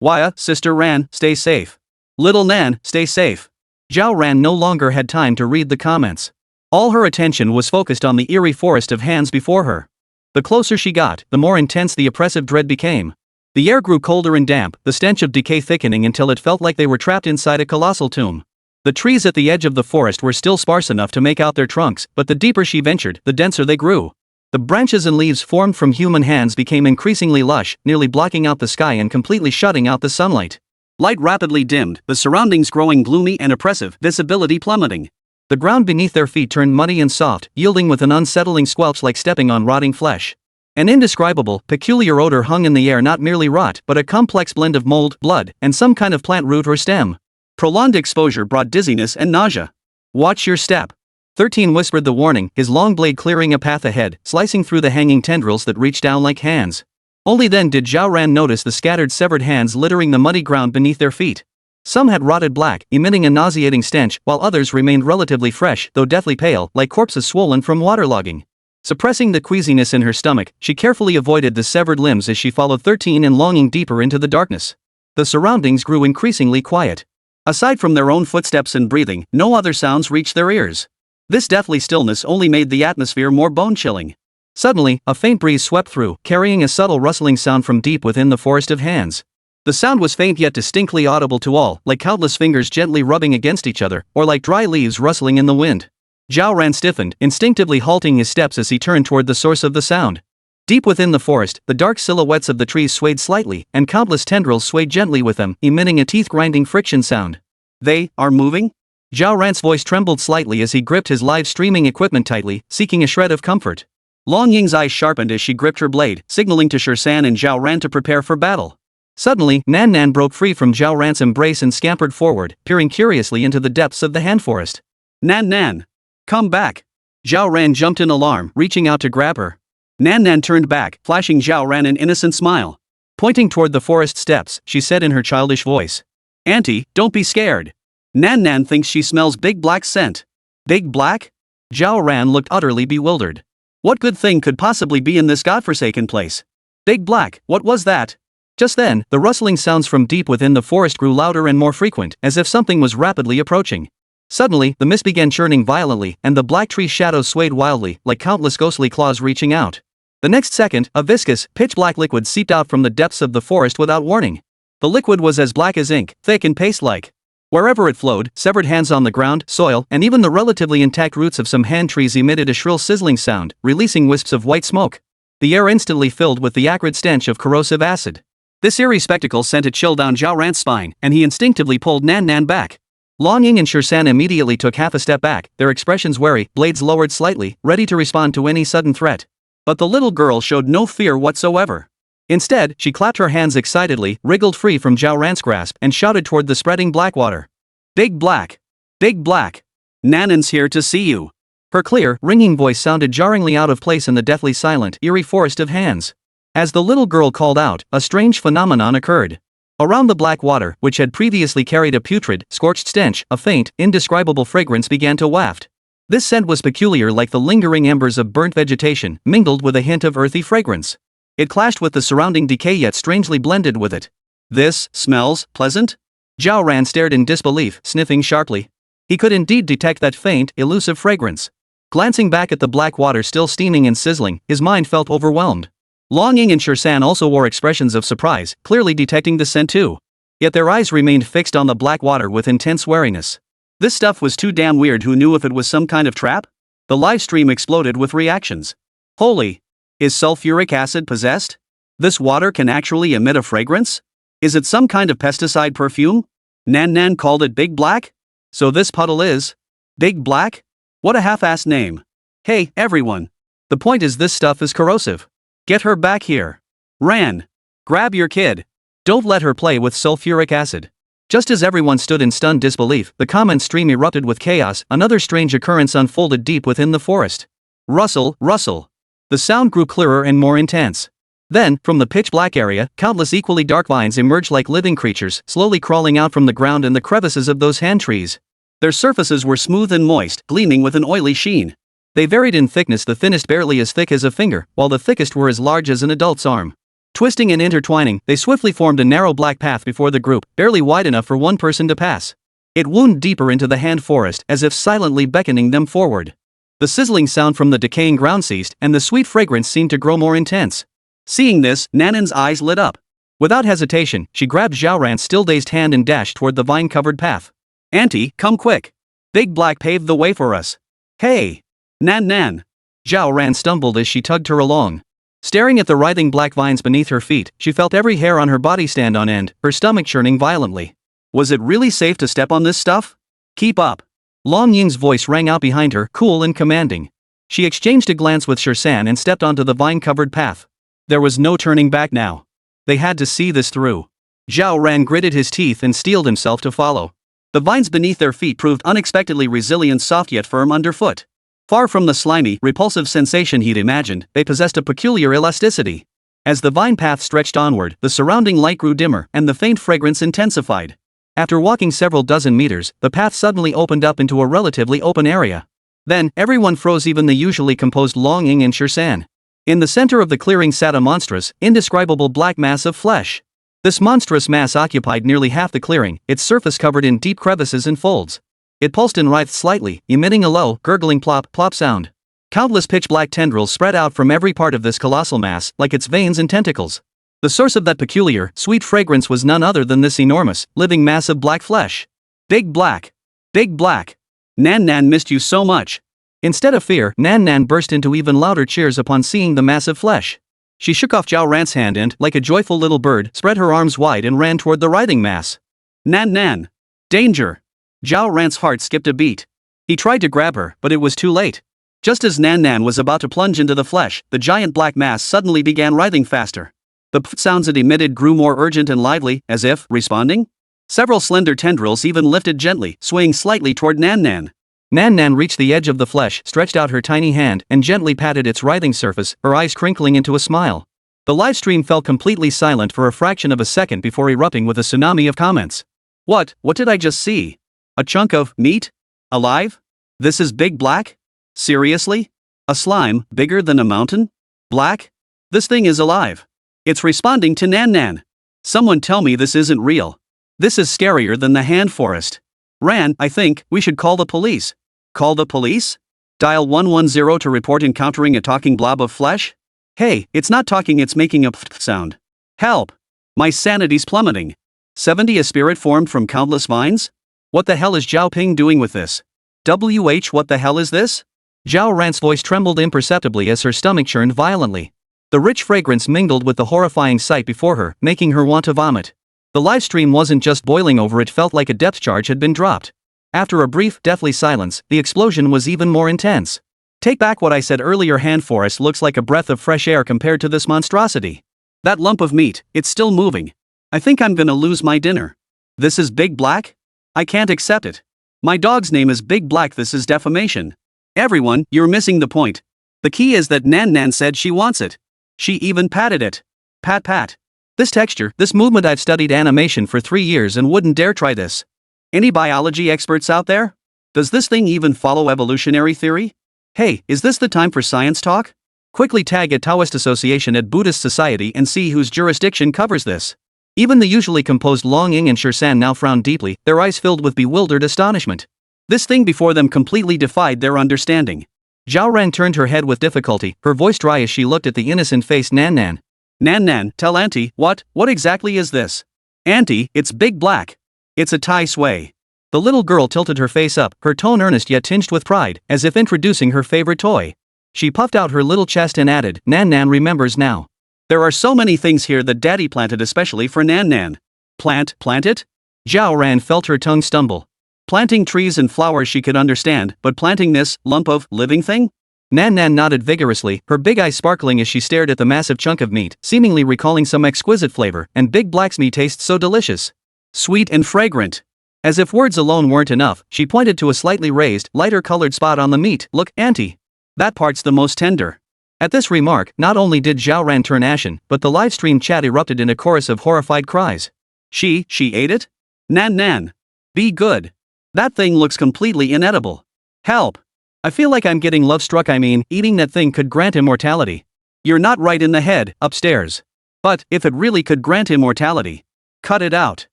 Waya, Sister Ran, stay safe. Little Nan, stay safe. Zhao Ran no longer had time to read the comments. All her attention was focused on the eerie forest of hands before her. The closer she got, the more intense the oppressive dread became. The air grew colder and damp, the stench of decay thickening until it felt like they were trapped inside a colossal tomb. The trees at the edge of the forest were still sparse enough to make out their trunks, but the deeper she ventured, the denser they grew. The branches and leaves formed from human hands became increasingly lush, nearly blocking out the sky and completely shutting out the sunlight. Light rapidly dimmed, the surroundings growing gloomy and oppressive, visibility plummeting. The ground beneath their feet turned muddy and soft, yielding with an unsettling squelch like stepping on rotting flesh. An indescribable, peculiar odor hung in the air, not merely rot, but a complex blend of mold, blood, and some kind of plant root or stem. Prolonged exposure brought dizziness and nausea. Watch your step. 13 whispered the warning, his long blade clearing a path ahead, slicing through the hanging tendrils that reached down like hands. Only then did Zhao Ran notice the scattered severed hands littering the muddy ground beneath their feet. Some had rotted black, emitting a nauseating stench, while others remained relatively fresh, though deathly pale, like corpses swollen from waterlogging. Suppressing the queasiness in her stomach, she carefully avoided the severed limbs as she followed 13 and longing deeper into the darkness. The surroundings grew increasingly quiet. Aside from their own footsteps and breathing, no other sounds reached their ears. This deathly stillness only made the atmosphere more bone-chilling. Suddenly, a faint breeze swept through, carrying a subtle rustling sound from deep within the forest of hands. The sound was faint yet distinctly audible to all, like countless fingers gently rubbing against each other, or like dry leaves rustling in the wind. Zhao Ran stiffened, instinctively halting his steps as he turned toward the source of the sound. Deep within the forest, the dark silhouettes of the trees swayed slightly, and countless tendrils swayed gently with them, emitting a teeth-grinding friction sound. They are moving? Zhao Ran's voice trembled slightly as he gripped his live streaming equipment tightly, seeking a shred of comfort. Long Ying's eyes sharpened as she gripped her blade, signaling to Shirsan and Zhao Ran to prepare for battle. Suddenly, Nan Nan broke free from Zhao Ran's embrace and scampered forward, peering curiously into the depths of the hand forest. Nan Nan! Come back! Zhao Ran jumped in alarm, reaching out to grab her. Nan Nan turned back, flashing Zhao Ran an innocent smile. Pointing toward the forest steps, she said in her childish voice. Auntie, don't be scared. Nan Nan thinks she smells big black scent. Big black? Zhao Ran looked utterly bewildered. What good thing could possibly be in this godforsaken place? Big black, what was that? Just then, the rustling sounds from deep within the forest grew louder and more frequent, as if something was rapidly approaching. Suddenly, the mist began churning violently, and the black tree shadows swayed wildly, like countless ghostly claws reaching out. The next second, a viscous, pitch-black liquid seeped out from the depths of the forest without warning. The liquid was as black as ink, thick and paste-like. Wherever it flowed, severed hands on the ground, soil, and even the relatively intact roots of some hand trees emitted a shrill sizzling sound, releasing wisps of white smoke. The air instantly filled with the acrid stench of corrosive acid. This eerie spectacle sent a chill down Zhao Ran's spine, and he instinctively pulled Nan Nan back. Long Ying and Shirsan immediately took half a step back, their expressions wary, blades lowered slightly, ready to respond to any sudden threat. But the little girl showed no fear whatsoever. Instead, she clapped her hands excitedly, wriggled free from Zhao Ran's grasp, and shouted toward the spreading black water. Big black! Big black! Nanan's here to see you! Her clear, ringing voice sounded jarringly out of place in the deathly silent, eerie forest of hands. As the little girl called out, a strange phenomenon occurred. Around the black water, which had previously carried a putrid, scorched stench, a faint, indescribable fragrance began to waft. This scent was peculiar, like the lingering embers of burnt vegetation, mingled with a hint of earthy fragrance. It clashed with the surrounding decay yet strangely blended with it. This smells pleasant? Zhao Ran stared in disbelief, sniffing sharply. He could indeed detect that faint, elusive fragrance. Glancing back at the black water still steaming and sizzling, his mind felt overwhelmed. Long Ying and Shirsan also wore expressions of surprise, clearly detecting the scent too. Yet their eyes remained fixed on the black water with intense wariness. This stuff was too damn weird. Who knew if it was some kind of trap? The live stream exploded with reactions. Holy! Is sulfuric acid possessed? This water can actually emit a fragrance? Is it some kind of pesticide perfume? Nan Nan called it Big Black? So this puddle is Big Black? What a half-assed name. Hey, everyone. The point is this stuff is corrosive. Get her back here. Ran. Grab your kid. Don't let her play with sulfuric acid. Just as everyone stood in stunned disbelief, the comment stream erupted with chaos. Another strange occurrence unfolded deep within the forest. Rustle, rustle. The sound grew clearer and more intense. Then, from the pitch-black area, countless equally dark vines emerged like living creatures, slowly crawling out from the ground and the crevices of those hand trees. Their surfaces were smooth and moist, gleaming with an oily sheen. They varied in thickness, the thinnest barely as thick as a finger, while the thickest were as large as an adult's arm. Twisting and intertwining, they swiftly formed a narrow black path before the group, barely wide enough for one person to pass. It wound deeper into the hand forest, as if silently beckoning them forward. The sizzling sound from the decaying ground ceased, and the sweet fragrance seemed to grow more intense. Seeing this, Nanan's eyes lit up. Without hesitation, she grabbed Zhao Ran's still-dazed hand and dashed toward the vine-covered path. Auntie, come quick! Big Black paved the way for us. Hey! Nan Nan! Zhao Ran stumbled as she tugged her along. Staring at the writhing black vines beneath her feet, she felt every hair on her body stand on end, her stomach churning violently. Was it really safe to step on this stuff? Keep up! Long Ying's voice rang out behind her, cool and commanding. She exchanged a glance with Shirsan and stepped onto the vine-covered path. There was no turning back now. They had to see this through. Zhao Ran gritted his teeth and steeled himself to follow. The vines beneath their feet proved unexpectedly resilient, soft yet firm underfoot. Far from the slimy, repulsive sensation he'd imagined, they possessed a peculiar elasticity. As the vine path stretched onward, the surrounding light grew dimmer and the faint fragrance intensified. After walking several dozen meters, the path suddenly opened up into a relatively open area. Then, everyone froze, even the usually composed Long Ying and Shirsan. In the center of the clearing sat a monstrous, indescribable black mass of flesh. This monstrous mass occupied nearly half the clearing, its surface covered in deep crevices and folds. It pulsed and writhed slightly, emitting a low, gurgling plop, plop sound. Countless pitch-black tendrils spread out from every part of this colossal mass, like its veins and tentacles. The source of that peculiar, sweet fragrance was none other than this enormous, living mass of black flesh. Big Black! Big Black! Nan Nan missed you so much! Instead of fear, Nan Nan burst into even louder cheers upon seeing the massive flesh. She shook off Zhao Ran's hand and, like a joyful little bird, spread her arms wide and ran toward the writhing mass. Nan Nan! Danger! Zhao Ran's heart skipped a beat. He tried to grab her, but it was too late. Just as Nan Nan was about to plunge into the flesh, the giant black mass suddenly began writhing faster. The pfft sounds it emitted grew more urgent and lively, as if responding. Several slender tendrils even lifted gently, swaying slightly toward Nan Nan. Nan Nan reached the edge of the flesh, stretched out her tiny hand, and gently patted its writhing surface, her eyes crinkling into a smile. The livestream fell completely silent for a fraction of a second before erupting with a tsunami of comments. What did I just see? A chunk of meat? Alive? This is Big Black? Seriously? A slime, bigger than a mountain? Black? This thing is alive. It's responding to Nan Nan. Someone tell me this isn't real. This is scarier than the hand forest. Ran, I think we should call the police. Call the police? Dial 110 to report encountering a talking blob of flesh? Hey, it's not talking, it's making a pfft sound. Help! My sanity's plummeting. 70 a spirit formed from countless vines? What the hell is Zhao Ping doing with this? What the hell is this? Zhao Ran's voice trembled imperceptibly as her stomach churned violently. The rich fragrance mingled with the horrifying sight before her, making her want to vomit. The livestream wasn't just boiling over, it felt like a depth charge had been dropped. After a brief, deathly silence, the explosion was even more intense. Take back what I said earlier, hand forest looks like a breath of fresh air compared to this monstrosity. That lump of meat, it's still moving. I think I'm gonna lose my dinner. This is Big Black? I can't accept it. My dog's name is Big Black, this is defamation. Everyone, you're missing the point. The key is that Nan Nan said she wants it. She even patted it. Pat pat. This texture, this movement, I've studied animation for 3 years and wouldn't dare try this. Any biology experts out there? Does this thing even follow evolutionary theory? Hey, is this the time for science talk? Quickly tag a Taoist association at Buddhist Society and see whose jurisdiction covers this. Even the usually composed Long Ying and Shirsan now frowned deeply, their eyes filled with bewildered astonishment. This thing before them completely defied their understanding. Zhao Ran turned her head with difficulty, her voice dry as she looked at the innocent-faced Nan Nan. Nan Nan, tell Auntie, what exactly is this? Auntie, it's Big Black. It's a Tai Sui. The little girl tilted her face up, her tone earnest yet tinged with pride, as if introducing her favorite toy. She puffed out her little chest and added, Nan Nan remembers now. There are so many things here that Daddy planted especially for Nan Nan. Plant it? Zhao Ran felt her tongue stumble. Planting trees and flowers she could understand, but planting this lump of living thing? Nan Nan nodded vigorously, her big eyes sparkling as she stared at the massive chunk of meat, seemingly recalling some exquisite flavor, and Big Black's meat tastes so delicious. Sweet and fragrant. As if words alone weren't enough, she pointed to a slightly raised, lighter-colored spot on the meat. Look, Auntie. That part's the most tender. At this remark, not only did Zhao Ran turn ashen, but the livestream chat erupted in a chorus of horrified cries. She ate it? Nan Nan. Be good. That thing looks completely inedible. Help. I feel like I'm getting love-struck. Eating that thing could grant immortality. You're not right in the head, upstairs. But, if it really could grant immortality. Cut it out.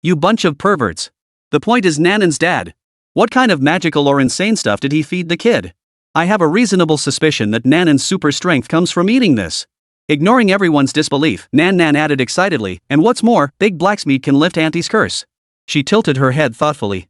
You bunch of perverts. The point is Nanan's dad. What kind of magical or insane stuff did he feed the kid? I have a reasonable suspicion that Nanan's super strength comes from eating this. Ignoring everyone's disbelief, Nan Nan added excitedly, and what's more, Big Black's meat can lift Auntie's curse. She tilted her head thoughtfully.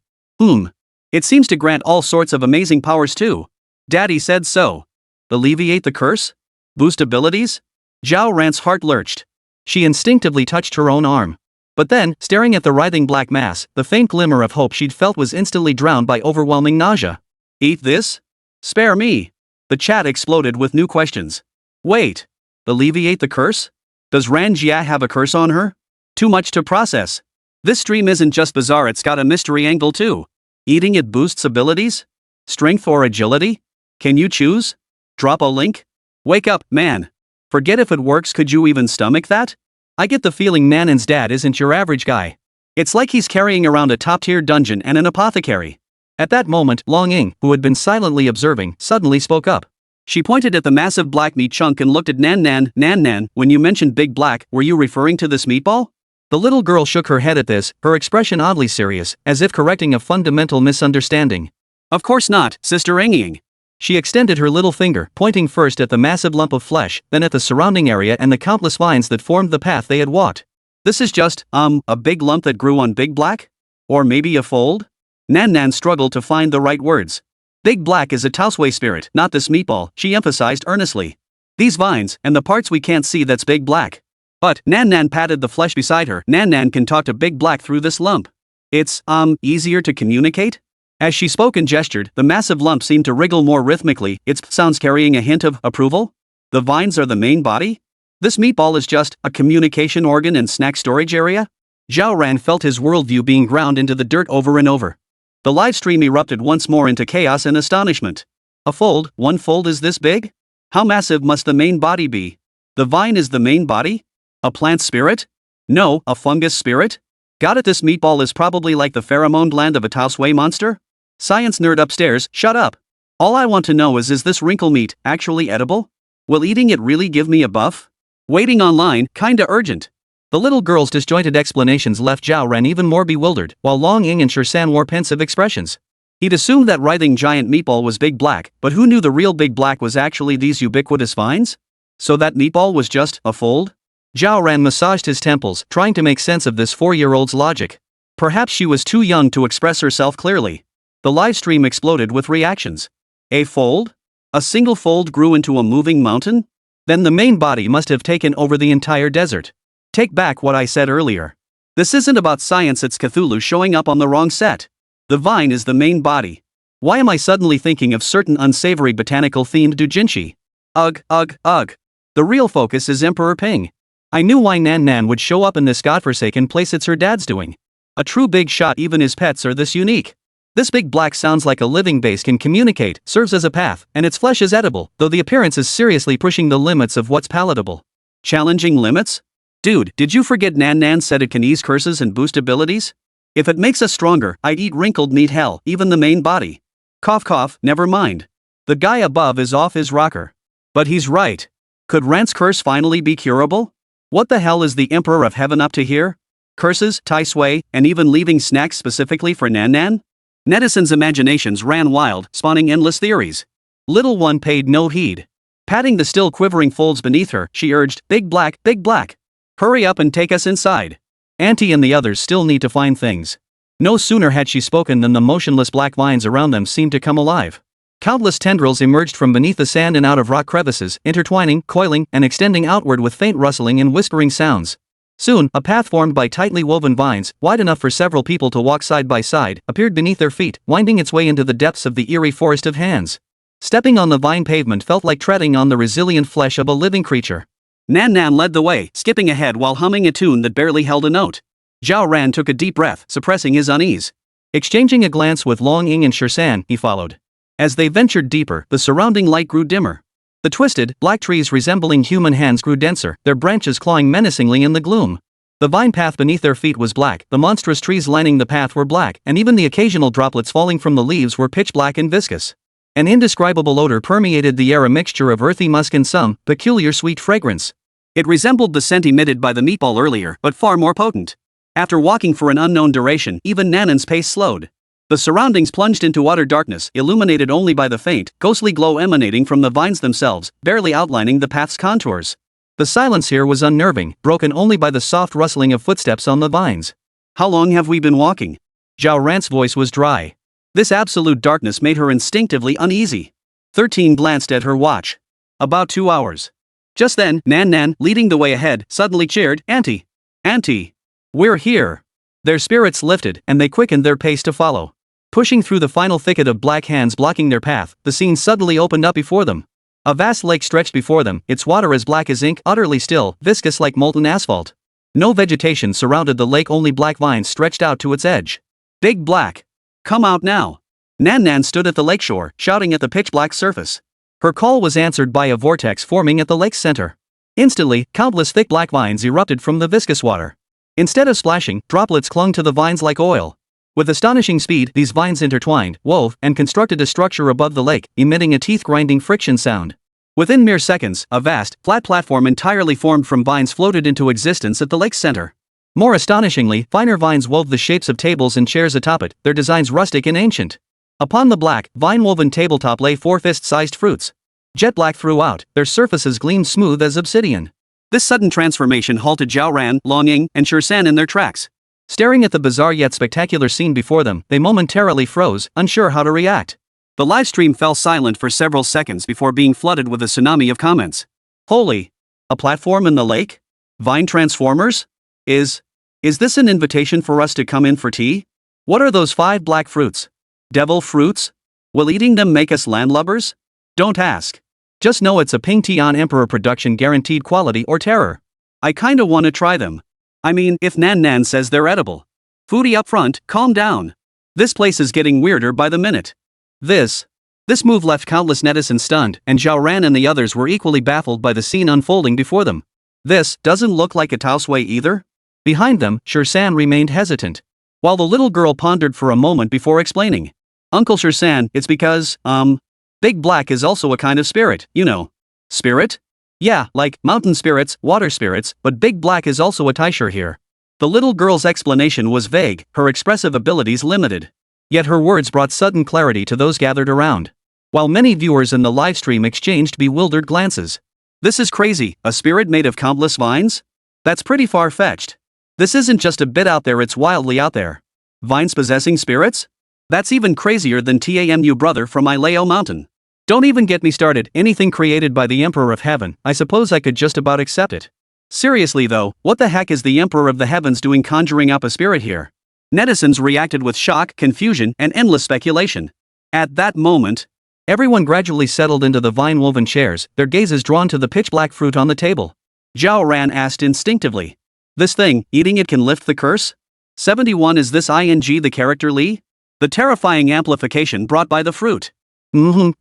It seems to grant all sorts of amazing powers too. Daddy said so. Alleviate the curse? Boost abilities? Zhao Ran's heart lurched. She instinctively touched her own arm. But then, staring at the writhing black mass, the faint glimmer of hope she'd felt was instantly drowned by overwhelming nausea. Eat this? Spare me. The chat exploded with new questions. Wait. Alleviate the curse? Does Ran Jia have a curse on her? Too much to process. This stream isn't just bizarre, it's got a mystery angle too. Eating it boosts abilities? Strength or agility? Can you choose? Drop a link? Wake up, man. Forget if it works, could you even stomach that? I get the feeling Nanan's dad isn't your average guy. It's like he's carrying around a top-tier dungeon and an apothecary. At that moment, Long Ying, who had been silently observing, suddenly spoke up. She pointed at the massive black meat chunk and looked at Nan, when you mentioned Big Black, were you referring to this meatball? The little girl shook her head at this, her expression oddly serious, as if correcting a fundamental misunderstanding. Of course not, Sister Ying. She extended her little finger, pointing first at the massive lump of flesh, then at the surrounding area and the countless vines that formed the path they had walked. This is just, a big lump that grew on Big Black? Or maybe a fold? Nan struggled to find the right words. Big Black is a Taosui spirit, not this meatball, she emphasized earnestly. These vines, and the parts we can't see, that's Big Black. But, Nan patted the flesh beside her, Nan can talk to Big Black through this lump. It's, easier to communicate? As she spoke and gestured, the massive lump seemed to wriggle more rhythmically, its sounds carrying a hint of approval. The vines are the main body? This meatball is just a communication organ and snack storage area? Zhao Ran felt his worldview being ground into the dirt over and over. The live stream erupted once more into chaos and astonishment. A fold, one fold is this big? How massive must the main body be? The vine is the main body? A plant spirit? No, a fungus spirit? Got it, this meatball is probably like the pheromone gland of a Taosui monster? Science nerd upstairs, shut up. All I want to know is this wrinkle meat actually edible? Will eating it really give me a buff? Waiting online, kinda urgent. The little girl's disjointed explanations left Zhao Ren even more bewildered, while Long Ying and Shirsan wore pensive expressions. He'd assumed that writhing giant meatball was Big Black, but who knew the real Big Black was actually these ubiquitous vines? So that meatball was just a fold? Zhao Ran massaged his temples, trying to make sense of this 4-year-old's logic. Perhaps she was too young to express herself clearly. The live stream exploded with reactions. A fold? A single fold grew into a moving mountain? Then the main body must have taken over the entire desert. Take back what I said earlier. This isn't about science, it's Cthulhu showing up on the wrong set. The vine is the main body. Why am I suddenly thinking of certain unsavory botanical-themed doujinshi? Ugh. The real focus is Emperor Ping. I knew why Nan would show up in this godforsaken place, it's her dad's doing. A true big shot, even his pets are this unique. This Big Black sounds like a living base, can communicate, serves as a path, and its flesh is edible, though the appearance is seriously pushing the limits of what's palatable. Challenging limits? Dude, did you forget Nan said it can ease curses and boost abilities? If it makes us stronger, I'd eat wrinkled meat, hell, even the main body. Cough, never mind. The guy above is off his rocker. But he's right. Could Rant's curse finally be curable? What the hell is the Emperor of Heaven up to here? Curses, Tai Sui, and even leaving snacks specifically for Nan? Netizens' imaginations ran wild, spawning endless theories. Little one paid no heed. Patting the still quivering folds beneath her, she urged, Big Black. Hurry up and take us inside. Auntie and the others still need to find things. No sooner had she spoken than the motionless black vines around them seemed to come alive. Countless tendrils emerged from beneath the sand and out of rock crevices, intertwining, coiling, and extending outward with faint rustling and whispering sounds. Soon, a path formed by tightly woven vines, wide enough for several people to walk side by side, appeared beneath their feet, winding its way into the depths of the eerie forest of hands. Stepping on the vine pavement felt like treading on the resilient flesh of a living creature. Nan led the way, skipping ahead while humming a tune that barely held a note. Zhao Ran took a deep breath, suppressing his unease. Exchanging a glance with Long Ying and Shirsan, he followed. As they ventured deeper, the surrounding light grew dimmer. The twisted, black trees resembling human hands grew denser, their branches clawing menacingly in the gloom. The vine path beneath their feet was black, the monstrous trees lining the path were black, and even the occasional droplets falling from the leaves were pitch black and viscous. An indescribable odor permeated the air, a mixture of earthy musk and some peculiar sweet fragrance. It resembled the scent emitted by the meatball earlier, but far more potent. After walking for an unknown duration, even Nanan's pace slowed. The surroundings plunged into utter darkness, illuminated only by the faint, ghostly glow emanating from the vines themselves, barely outlining the path's contours. The silence here was unnerving, broken only by the soft rustling of footsteps on the vines. How long have we been walking? Zhao Rant's voice was dry. This absolute darkness made her instinctively uneasy. 13 glanced at her watch. About 2 hours. Just then, Nan, leading the way ahead, suddenly cheered, Auntie! We're here! Their spirits lifted, and they quickened their pace to follow. Pushing through the final thicket of black hands blocking their path, the scene suddenly opened up before them. A vast lake stretched before them, its water as black as ink, utterly still, viscous like molten asphalt. No vegetation surrounded the lake, only black vines stretched out to its edge. Big Black! Come out now! Nan Nan stood at the lakeshore, shouting at the pitch-black surface. Her call was answered by a vortex forming at the lake's center. Instantly, countless thick black vines erupted from the viscous water. Instead of splashing, droplets clung to the vines like oil. With astonishing speed, these vines intertwined, wove, and constructed a structure above the lake, emitting a teeth-grinding friction sound. Within mere seconds, a vast, flat platform entirely formed from vines floated into existence at the lake's center. More astonishingly, finer vines wove the shapes of tables and chairs atop it, their designs rustic and ancient. Upon the black, vine-woven tabletop lay 4 fist-sized fruits. Jet black throughout, their surfaces gleamed smooth as obsidian. This sudden transformation halted Zhao Ran, Long Ying, and Shirsan in their tracks. Staring at the bizarre yet spectacular scene before them, they momentarily froze, unsure how to react. The livestream fell silent for several seconds before being flooded with a tsunami of comments. Holy! A platform in the lake? Vine transformers? Is this an invitation for us to come in for tea? What are those 5 black fruits? Devil fruits? Will eating them make us landlubbers? Don't ask. Just know it's a Ping Tian Emperor production, guaranteed quality or terror. I kinda wanna try them. I mean, if Nan Nan says they're edible. Foodie up front, calm down. This place is getting weirder by the minute. This move left countless netizens stunned, and Zhao Ran and the others were equally baffled by the scene unfolding before them. This doesn't look like a Taosui either. Behind them, Shirsan remained hesitant, while the little girl pondered for a moment before explaining. Uncle Shirsan, it's because, Big Black is also a kind of spirit, you know. Spirit? Yeah, like mountain spirits, water spirits, but Big Black is also a Taisher here. The little girl's explanation was vague, her expressive abilities limited. Yet her words brought sudden clarity to those gathered around. While many viewers in the livestream exchanged bewildered glances. This is crazy, a spirit made of countless vines? That's pretty far-fetched. This isn't just a bit out there, it's wildly out there. Vines possessing spirits? That's even crazier than TAMU brother from Ileo Mountain. Don't even get me started, anything created by the Emperor of Heaven, I suppose I could just about accept it. Seriously though, what the heck is the Emperor of the Heavens doing conjuring up a spirit here? Netizens reacted with shock, confusion, and endless speculation. At that moment, everyone gradually settled into the vine-woven chairs, their gazes drawn to the pitch-black fruit on the table. Zhao Ran asked instinctively. This thing, eating it can lift the curse? 71 Is this ing the character Li? The terrifying amplification brought by the fruit.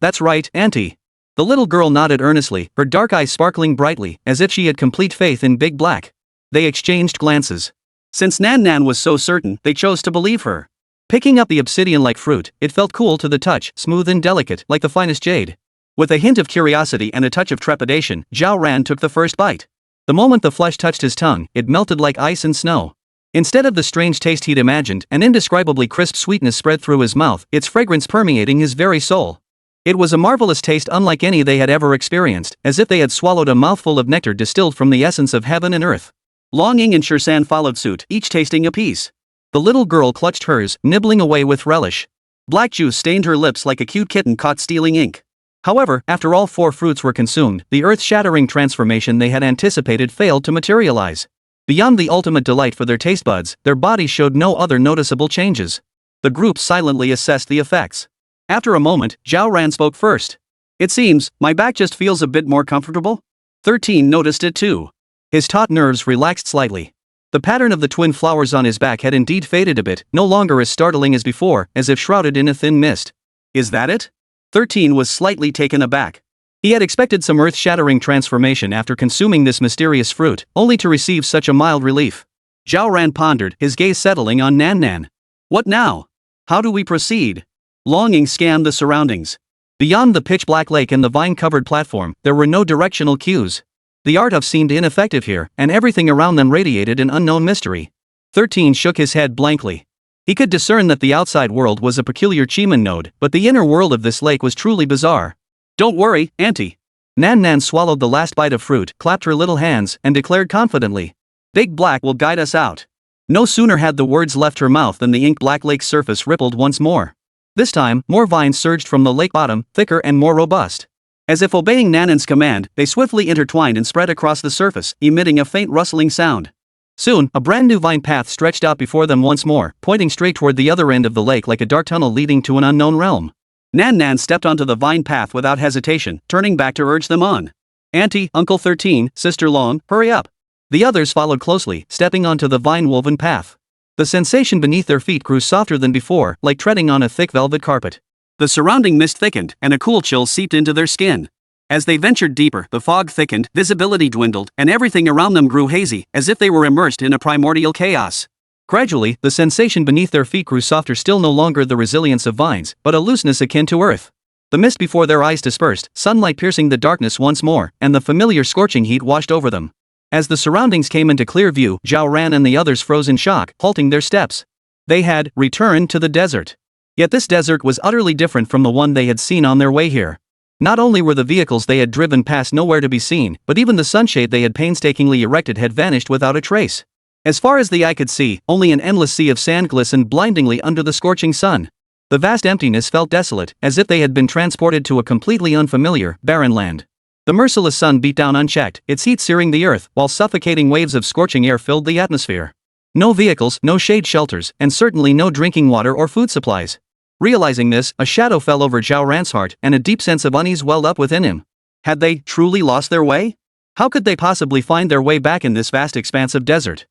That's right, Auntie. The little girl nodded earnestly, her dark eyes sparkling brightly, as if she had complete faith in Big Black. They exchanged glances. Since Nan Nan was so certain, they chose to believe her. Picking up the obsidian-like fruit, it felt cool to the touch, smooth and delicate, like the finest jade. With a hint of curiosity and a touch of trepidation, Zhao Ran took the first bite. The moment the flesh touched his tongue, it melted like ice and snow. Instead of the strange taste he'd imagined, an indescribably crisp sweetness spread through his mouth, its fragrance permeating his very soul. It was a marvelous taste unlike any they had ever experienced, as if they had swallowed a mouthful of nectar distilled from the essence of heaven and earth. Long Ying and Shirsan followed suit, each tasting a piece. The little girl clutched hers, nibbling away with relish. Black juice stained her lips like a cute kitten caught stealing ink. However, after all 4 fruits were consumed, the earth-shattering transformation they had anticipated failed to materialize. Beyond the ultimate delight for their taste buds, their bodies showed no other noticeable changes. The group silently assessed the effects. After a moment, Zhao Ran spoke first. It seems, my back just feels a bit more comfortable? 13 noticed it too. His taut nerves relaxed slightly. The pattern of the twin flowers on his back had indeed faded a bit, no longer as startling as before, as if shrouded in a thin mist. Is that it? 13 was slightly taken aback. He had expected some earth-shattering transformation after consuming this mysterious fruit, only to receive such a mild relief. Zhao Ran pondered, his gaze settling on Nan Nan. What now? How do we proceed? Long Ying scanned the surroundings. Beyond the pitch-black lake and the vine-covered platform, there were no directional cues. The art of seemed ineffective here, and everything around them radiated an unknown mystery. 13 shook his head blankly. He could discern that the outside world was a peculiar Chiman node, but the inner world of this lake was truly bizarre. Don't worry, Auntie. Nan Nan swallowed the last bite of fruit, clapped her little hands, and declared confidently. Big Black will guide us out. No sooner had the words left her mouth than the ink-black lake's surface rippled once more. This time, more vines surged from the lake bottom, thicker and more robust. As if obeying Nanan's command, they swiftly intertwined and spread across the surface, emitting a faint rustling sound. Soon, a brand new vine path stretched out before them once more, pointing straight toward the other end of the lake like a dark tunnel leading to an unknown realm. Nan Nan stepped onto the vine path without hesitation, turning back to urge them on. Auntie, Uncle 13, Sister Long, hurry up. The others followed closely, stepping onto the vine-woven path. The sensation beneath their feet grew softer than before, like treading on a thick velvet carpet. The surrounding mist thickened, and a cool chill seeped into their skin. As they ventured deeper, the fog thickened, visibility dwindled, and everything around them grew hazy, as if they were immersed in a primordial chaos. Gradually, the sensation beneath their feet grew softer, still no longer the resilience of vines, but a looseness akin to earth. The mist before their eyes dispersed, sunlight piercing the darkness once more, and the familiar scorching heat washed over them. As the surroundings came into clear view, Zhao Ran and the others froze in shock, halting their steps. They had returned to the desert. Yet this desert was utterly different from the one they had seen on their way here. Not only were the vehicles they had driven past nowhere to be seen, but even the sunshade they had painstakingly erected had vanished without a trace. As far as the eye could see, only an endless sea of sand glistened blindingly under the scorching sun. The vast emptiness felt desolate, as if they had been transported to a completely unfamiliar, barren land. The merciless sun beat down unchecked, its heat searing the earth, while suffocating waves of scorching air filled the atmosphere. No vehicles, no shade shelters, and certainly no drinking water or food supplies. Realizing this, a shadow fell over Zhao Ran's heart, and a deep sense of unease welled up within him. Had they truly lost their way? How could they possibly find their way back in this vast expanse of desert?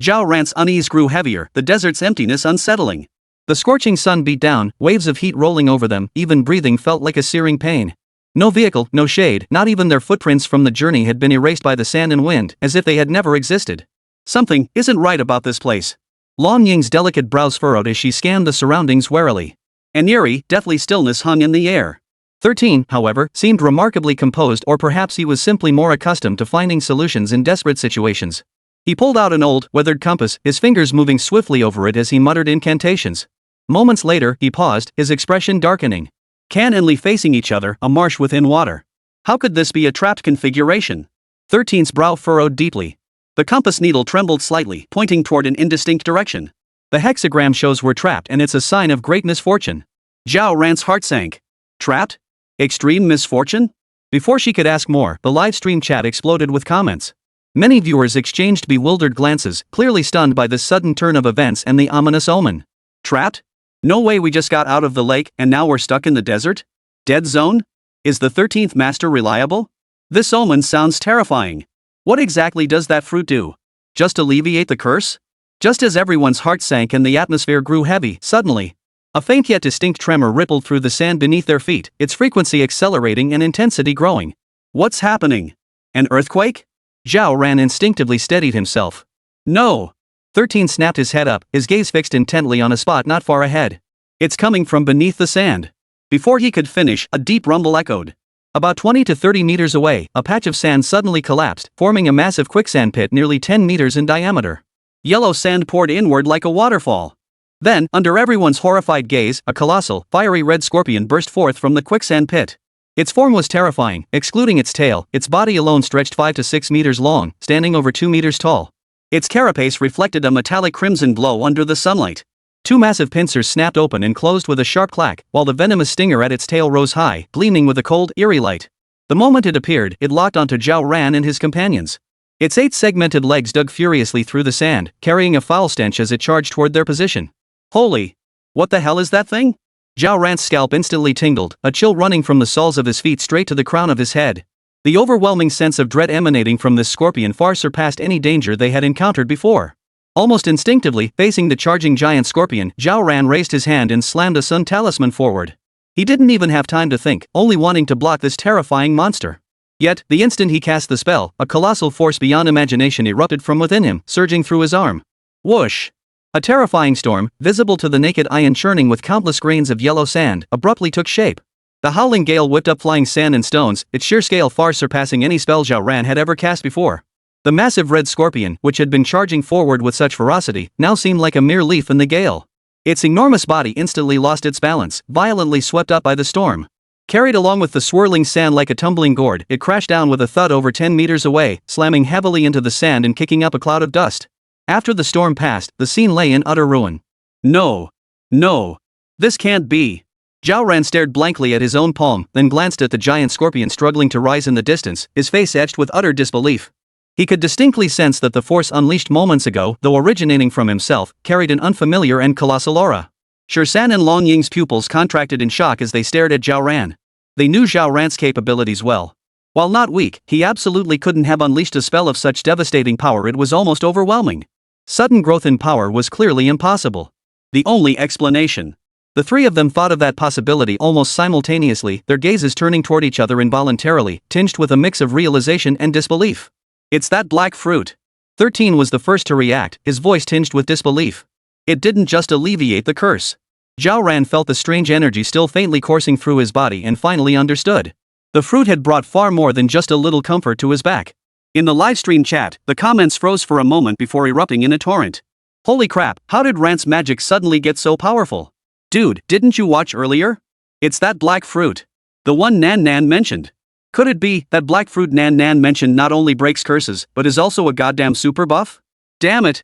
Zhao Ran's unease grew heavier, the desert's emptiness unsettling. The scorching sun beat down, waves of heat rolling over them, even breathing felt like a searing pain. No vehicle, no shade, not even their footprints from the journey had been erased by the sand and wind, as if they had never existed. Something isn't right about this place. Lan Ying's delicate brows furrowed as she scanned the surroundings warily. An eerie, deathly stillness hung in the air. 13, however, seemed remarkably composed, or perhaps he was simply more accustomed to finding solutions in desperate situations. He pulled out an old, weathered compass, his fingers moving swiftly over it as he muttered incantations. Moments later, he paused, his expression darkening. Can and Li facing each other, a marsh within water. How could this be a trapped configuration? 13's brow furrowed deeply. The compass needle trembled slightly, pointing toward an indistinct direction. The hexagram shows we're trapped, and it's a sign of great misfortune. Zhao Ran's heart sank. Trapped? Extreme misfortune? Before she could ask more, the livestream chat exploded with comments. Many viewers exchanged bewildered glances, clearly stunned by this sudden turn of events and the ominous omen. Trapped? No way, we just got out of the lake and now we're stuck in the desert? Dead zone? Is the 13th master reliable? This omen sounds terrifying. What exactly does that fruit do? Just alleviate the curse? Just as everyone's heart sank and the atmosphere grew heavy, suddenly, a faint yet distinct tremor rippled through the sand beneath their feet, its frequency accelerating and intensity growing. What's happening? An earthquake? Zhao Ran instinctively steadied himself. No! 13 snapped his head up, his gaze fixed intently on a spot not far ahead. It's coming from beneath the sand. Before he could finish, a deep rumble echoed. About 20 to 30 meters away, a patch of sand suddenly collapsed, forming a massive quicksand pit nearly 10 meters in diameter. Yellow sand poured inward like a waterfall. Then, under everyone's horrified gaze, a colossal, fiery red scorpion burst forth from the quicksand pit. Its form was terrifying, excluding its tail. Its body alone stretched 5 to 6 meters long, standing over 2 meters tall. Its carapace reflected a metallic crimson glow under the sunlight. 2 massive pincers snapped open and closed with a sharp clack, while the venomous stinger at its tail rose high, gleaming with a cold, eerie light. The moment it appeared, it locked onto Zhao Ran and his companions. Its 8 segmented legs dug furiously through the sand, carrying a foul stench as it charged toward their position. Holy! What the hell is that thing? Zhao Ran's scalp instantly tingled, a chill running from the soles of his feet straight to the crown of his head. The overwhelming sense of dread emanating from this scorpion far surpassed any danger they had encountered before. Almost instinctively, facing the charging giant scorpion, Zhao Ran raised his hand and slammed a sun talisman forward. He didn't even have time to think, only wanting to block this terrifying monster. Yet, the instant he cast the spell, a colossal force beyond imagination erupted from within him, surging through his arm. Whoosh! A terrifying storm, visible to the naked eye and churning with countless grains of yellow sand, abruptly took shape. The howling gale whipped up flying sand and stones, its sheer scale far surpassing any spell Zhao Ran had ever cast before. The massive red scorpion, which had been charging forward with such ferocity, now seemed like a mere leaf in the gale. Its enormous body instantly lost its balance, violently swept up by the storm. Carried along with the swirling sand like a tumbling gourd, it crashed down with a thud over 10 meters away, slamming heavily into the sand and kicking up a cloud of dust. After the storm passed, the scene lay in utter ruin. No. No. This can't be. Zhao Ran stared blankly at his own palm, then glanced at the giant scorpion struggling to rise in the distance, his face etched with utter disbelief. He could distinctly sense that the force unleashed moments ago, though originating from himself, carried an unfamiliar and colossal aura. Shan and Long Ying's pupils contracted in shock as they stared at Zhao Ran. They knew Zhao Ran's capabilities well. While not weak, he absolutely couldn't have unleashed a spell of such devastating power. It was almost overwhelming. Sudden growth in power was clearly impossible. The only explanation. The three of them thought of that possibility almost simultaneously, their gazes turning toward each other involuntarily, tinged with a mix of realization and disbelief. It's that black fruit. 13 was the first to react, his voice tinged with disbelief. It didn't just alleviate the curse. Zhao Ran felt the strange energy still faintly coursing through his body and finally understood. The fruit had brought far more than just a little comfort to his back. In the livestream chat, the comments froze for a moment before erupting in a torrent. Holy crap, how did Rant's magic suddenly get so powerful? Dude, didn't you watch earlier? It's that black fruit. The one Nan Nan mentioned. Could it be that black fruit Nan Nan mentioned not only breaks curses, but is also a goddamn super buff? Damn it.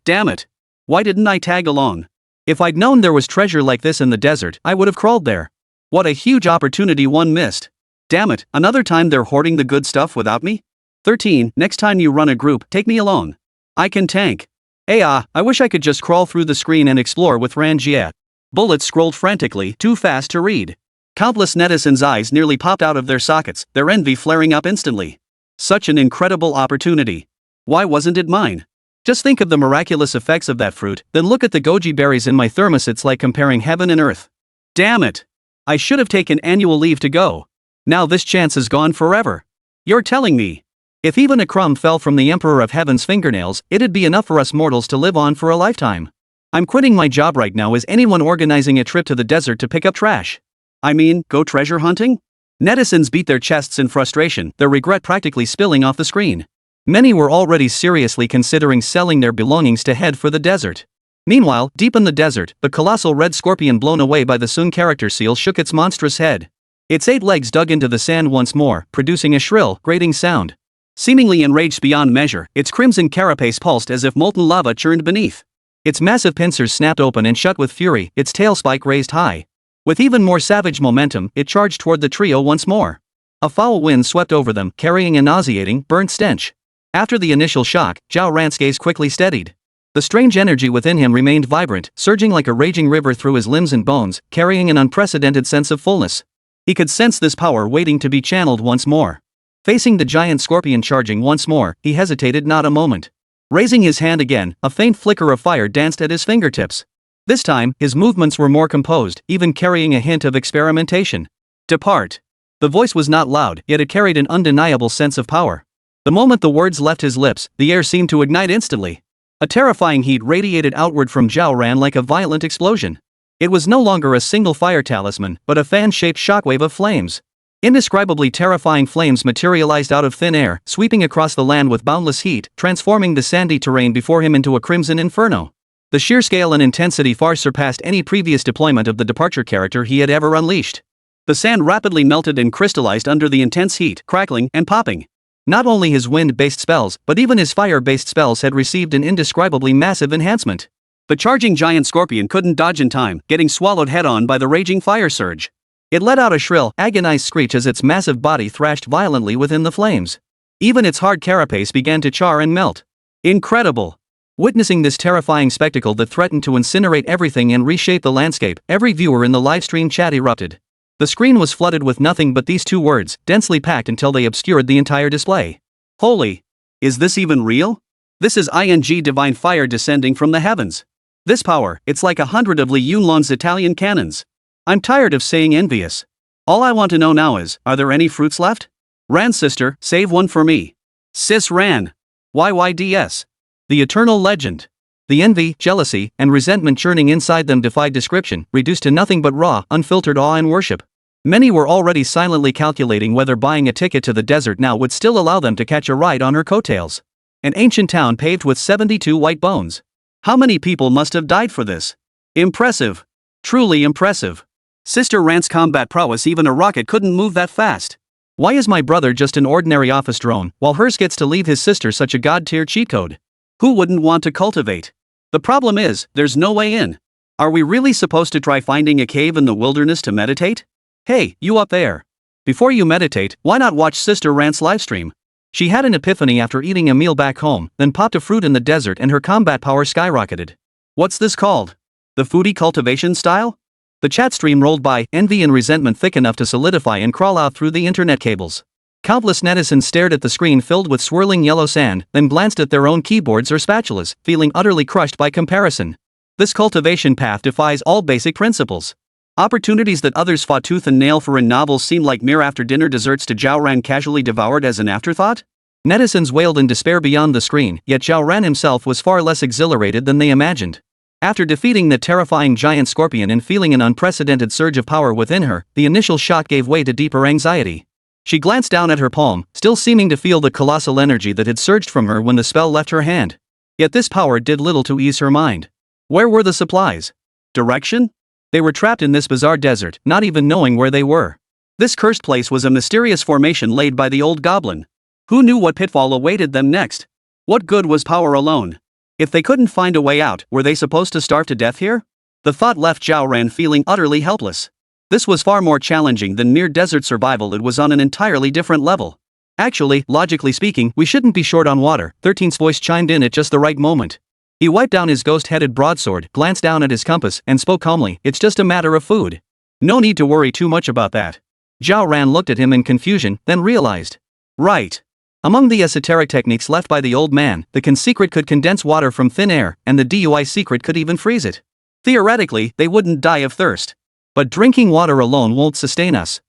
Why didn't I tag along? If I'd known there was treasure like this in the desert, I would have crawled there. What a huge opportunity one missed. Damn it, another time they're hoarding the good stuff without me? 13, next time you run a group, take me along. I can tank. I wish I could just crawl through the screen and explore with Ran Jie. Bullets scrolled frantically, too fast to read. Countless netizens' eyes nearly popped out of their sockets, their envy flaring up instantly. Such an incredible opportunity. Why wasn't it mine? Just think of the miraculous effects of that fruit, then look at the goji berries in my thermos. It's like comparing heaven and earth. Damn it! I should have taken annual leave to go. Now this chance is gone forever. You're telling me? If even a crumb fell from the Emperor of Heaven's fingernails, it'd be enough for us mortals to live on for a lifetime. I'm quitting my job right now. Is anyone organizing a trip to the desert to pick up trash? I mean, go treasure hunting? Netizens beat their chests in frustration, their regret practically spilling off the screen. Many were already seriously considering selling their belongings to head for the desert. Meanwhile, deep in the desert, the colossal red scorpion blown away by the Sun character seal shook its monstrous head. Its 8 legs dug into the sand once more, producing a shrill, grating sound. Seemingly enraged beyond measure, its crimson carapace pulsed as if molten lava churned beneath. Its massive pincers snapped open and shut with fury, its tail spike raised high. With even more savage momentum, it charged toward the trio once more. A foul wind swept over them, carrying a nauseating, burnt stench. After the initial shock, Zhao Ran's gaze quickly steadied. The strange energy within him remained vibrant, surging like a raging river through his limbs and bones, carrying an unprecedented sense of fullness. He could sense this power waiting to be channeled once more. Facing the giant scorpion charging once more, he hesitated not a moment. Raising his hand again, a faint flicker of fire danced at his fingertips. This time, his movements were more composed, even carrying a hint of experimentation. Depart. The voice was not loud, yet it carried an undeniable sense of power. The moment the words left his lips, the air seemed to ignite instantly. A terrifying heat radiated outward from Zhao Ran like a violent explosion. It was no longer a single fire talisman, but a fan-shaped shockwave of flames. Indescribably terrifying flames materialized out of thin air, sweeping across the land with boundless heat, transforming the sandy terrain before him into a crimson inferno. The sheer scale and intensity far surpassed any previous deployment of the departure character he had ever unleashed. The sand rapidly melted and crystallized under the intense heat, crackling and popping. Not only his wind-based spells, but even his fire-based spells had received an indescribably massive enhancement. The charging giant scorpion couldn't dodge in time, getting swallowed head-on by the raging fire surge. It let out a shrill, agonized screech as its massive body thrashed violently within the flames. Even its hard carapace began to char and melt. Incredible! Witnessing this terrifying spectacle that threatened to incinerate everything and reshape the landscape, every viewer in the livestream chat erupted. The screen was flooded with nothing but these two words, densely packed until they obscured the entire display. Holy! Is this even real? This is divine fire descending from the heavens. This power, it's like 100 of Li Yunlon's Italian cannons. I'm tired of saying envious. All I want to know now is, are there any fruits left? Ran sister, save one for me. Sis Ran. YYDS. The eternal legend. The envy, jealousy, and resentment churning inside them defied description, reduced to nothing but raw, unfiltered awe and worship. Many were already silently calculating whether buying a ticket to the desert now would still allow them to catch a ride on her coattails. An ancient town paved with 72 white bones. How many people must have died for this? Impressive. Truly impressive. Sister Rant's combat prowess, even a rocket couldn't move that fast. Why is my brother just an ordinary office drone, while hers gets to leave his sister such a god-tier cheat code? Who wouldn't want to cultivate? The problem is, there's no way in. Are we really supposed to try finding a cave in the wilderness to meditate? Hey, you up there. Before you meditate, why not watch Sister Rant's livestream? She had an epiphany after eating a meal back home, then popped a fruit in the desert and her combat power skyrocketed. What's this called? The foodie cultivation style? The chat stream rolled by, envy and resentment thick enough to solidify and crawl out through the internet cables. Countless netizens stared at the screen filled with swirling yellow sand, then glanced at their own keyboards or spatulas, feeling utterly crushed by comparison. This cultivation path defies all basic principles. Opportunities that others fought tooth and nail for in novels seem like mere after-dinner desserts to Zhao Ran, casually devoured as an afterthought? Netizens wailed in despair beyond the screen, yet Zhao Ran himself was far less exhilarated than they imagined. After defeating the terrifying giant scorpion and feeling an unprecedented surge of power within her, the initial shock gave way to deeper anxiety. She glanced down at her palm, still seeming to feel the colossal energy that had surged from her when the spell left her hand. Yet this power did little to ease her mind. Where were the supplies? Direction? They were trapped in this bizarre desert, not even knowing where they were. This cursed place was a mysterious formation laid by the old goblin. Who knew what pitfall awaited them next? What good was power alone? If they couldn't find a way out, were they supposed to starve to death here? The thought left Zhao Ran feeling utterly helpless. This was far more challenging than mere desert survival. It was on an entirely different level. Actually, logically speaking, we shouldn't be short on water. 13's voice chimed in at just the right moment. He wiped down his ghost-headed broadsword, glanced down at his compass, and spoke calmly. It's just a matter of food. No need to worry too much about that. Zhao Ran looked at him in confusion, then realized. Right. Among the esoteric techniques left by the old man, the Can secret could condense water from thin air, and the Dui secret could even freeze it. Theoretically, they wouldn't die of thirst. But drinking water alone won't sustain us.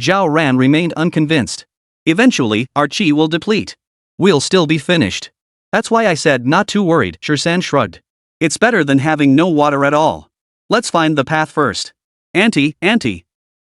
Zhao Ran remained unconvinced. Eventually, our chi will deplete. We'll still be finished. That's why I said not too worried, Shirsan shrugged. It's better than having no water at all. Let's find the path first. Auntie.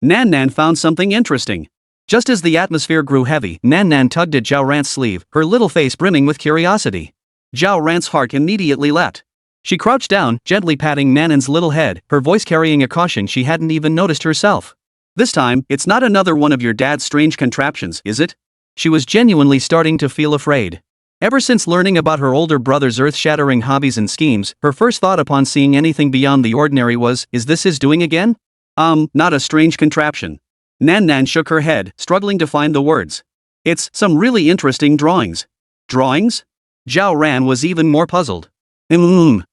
Nan Nan found something interesting. Just as the atmosphere grew heavy, Nan Nan tugged at Zhao Ran's sleeve, her little face brimming with curiosity. Zhao Ran's heart immediately leapt. She crouched down, gently patting Nanan's little head, her voice carrying a caution she hadn't even noticed herself. This time, it's not another one of your dad's strange contraptions, is it? She was genuinely starting to feel afraid. Ever since learning about her older brother's earth-shattering hobbies and schemes, her first thought upon seeing anything beyond the ordinary was, is this his doing again? Not a strange contraption. Nan Nan shook her head, struggling to find the words. It's some really interesting drawings. Drawings? Zhao Ran was even more puzzled. Nan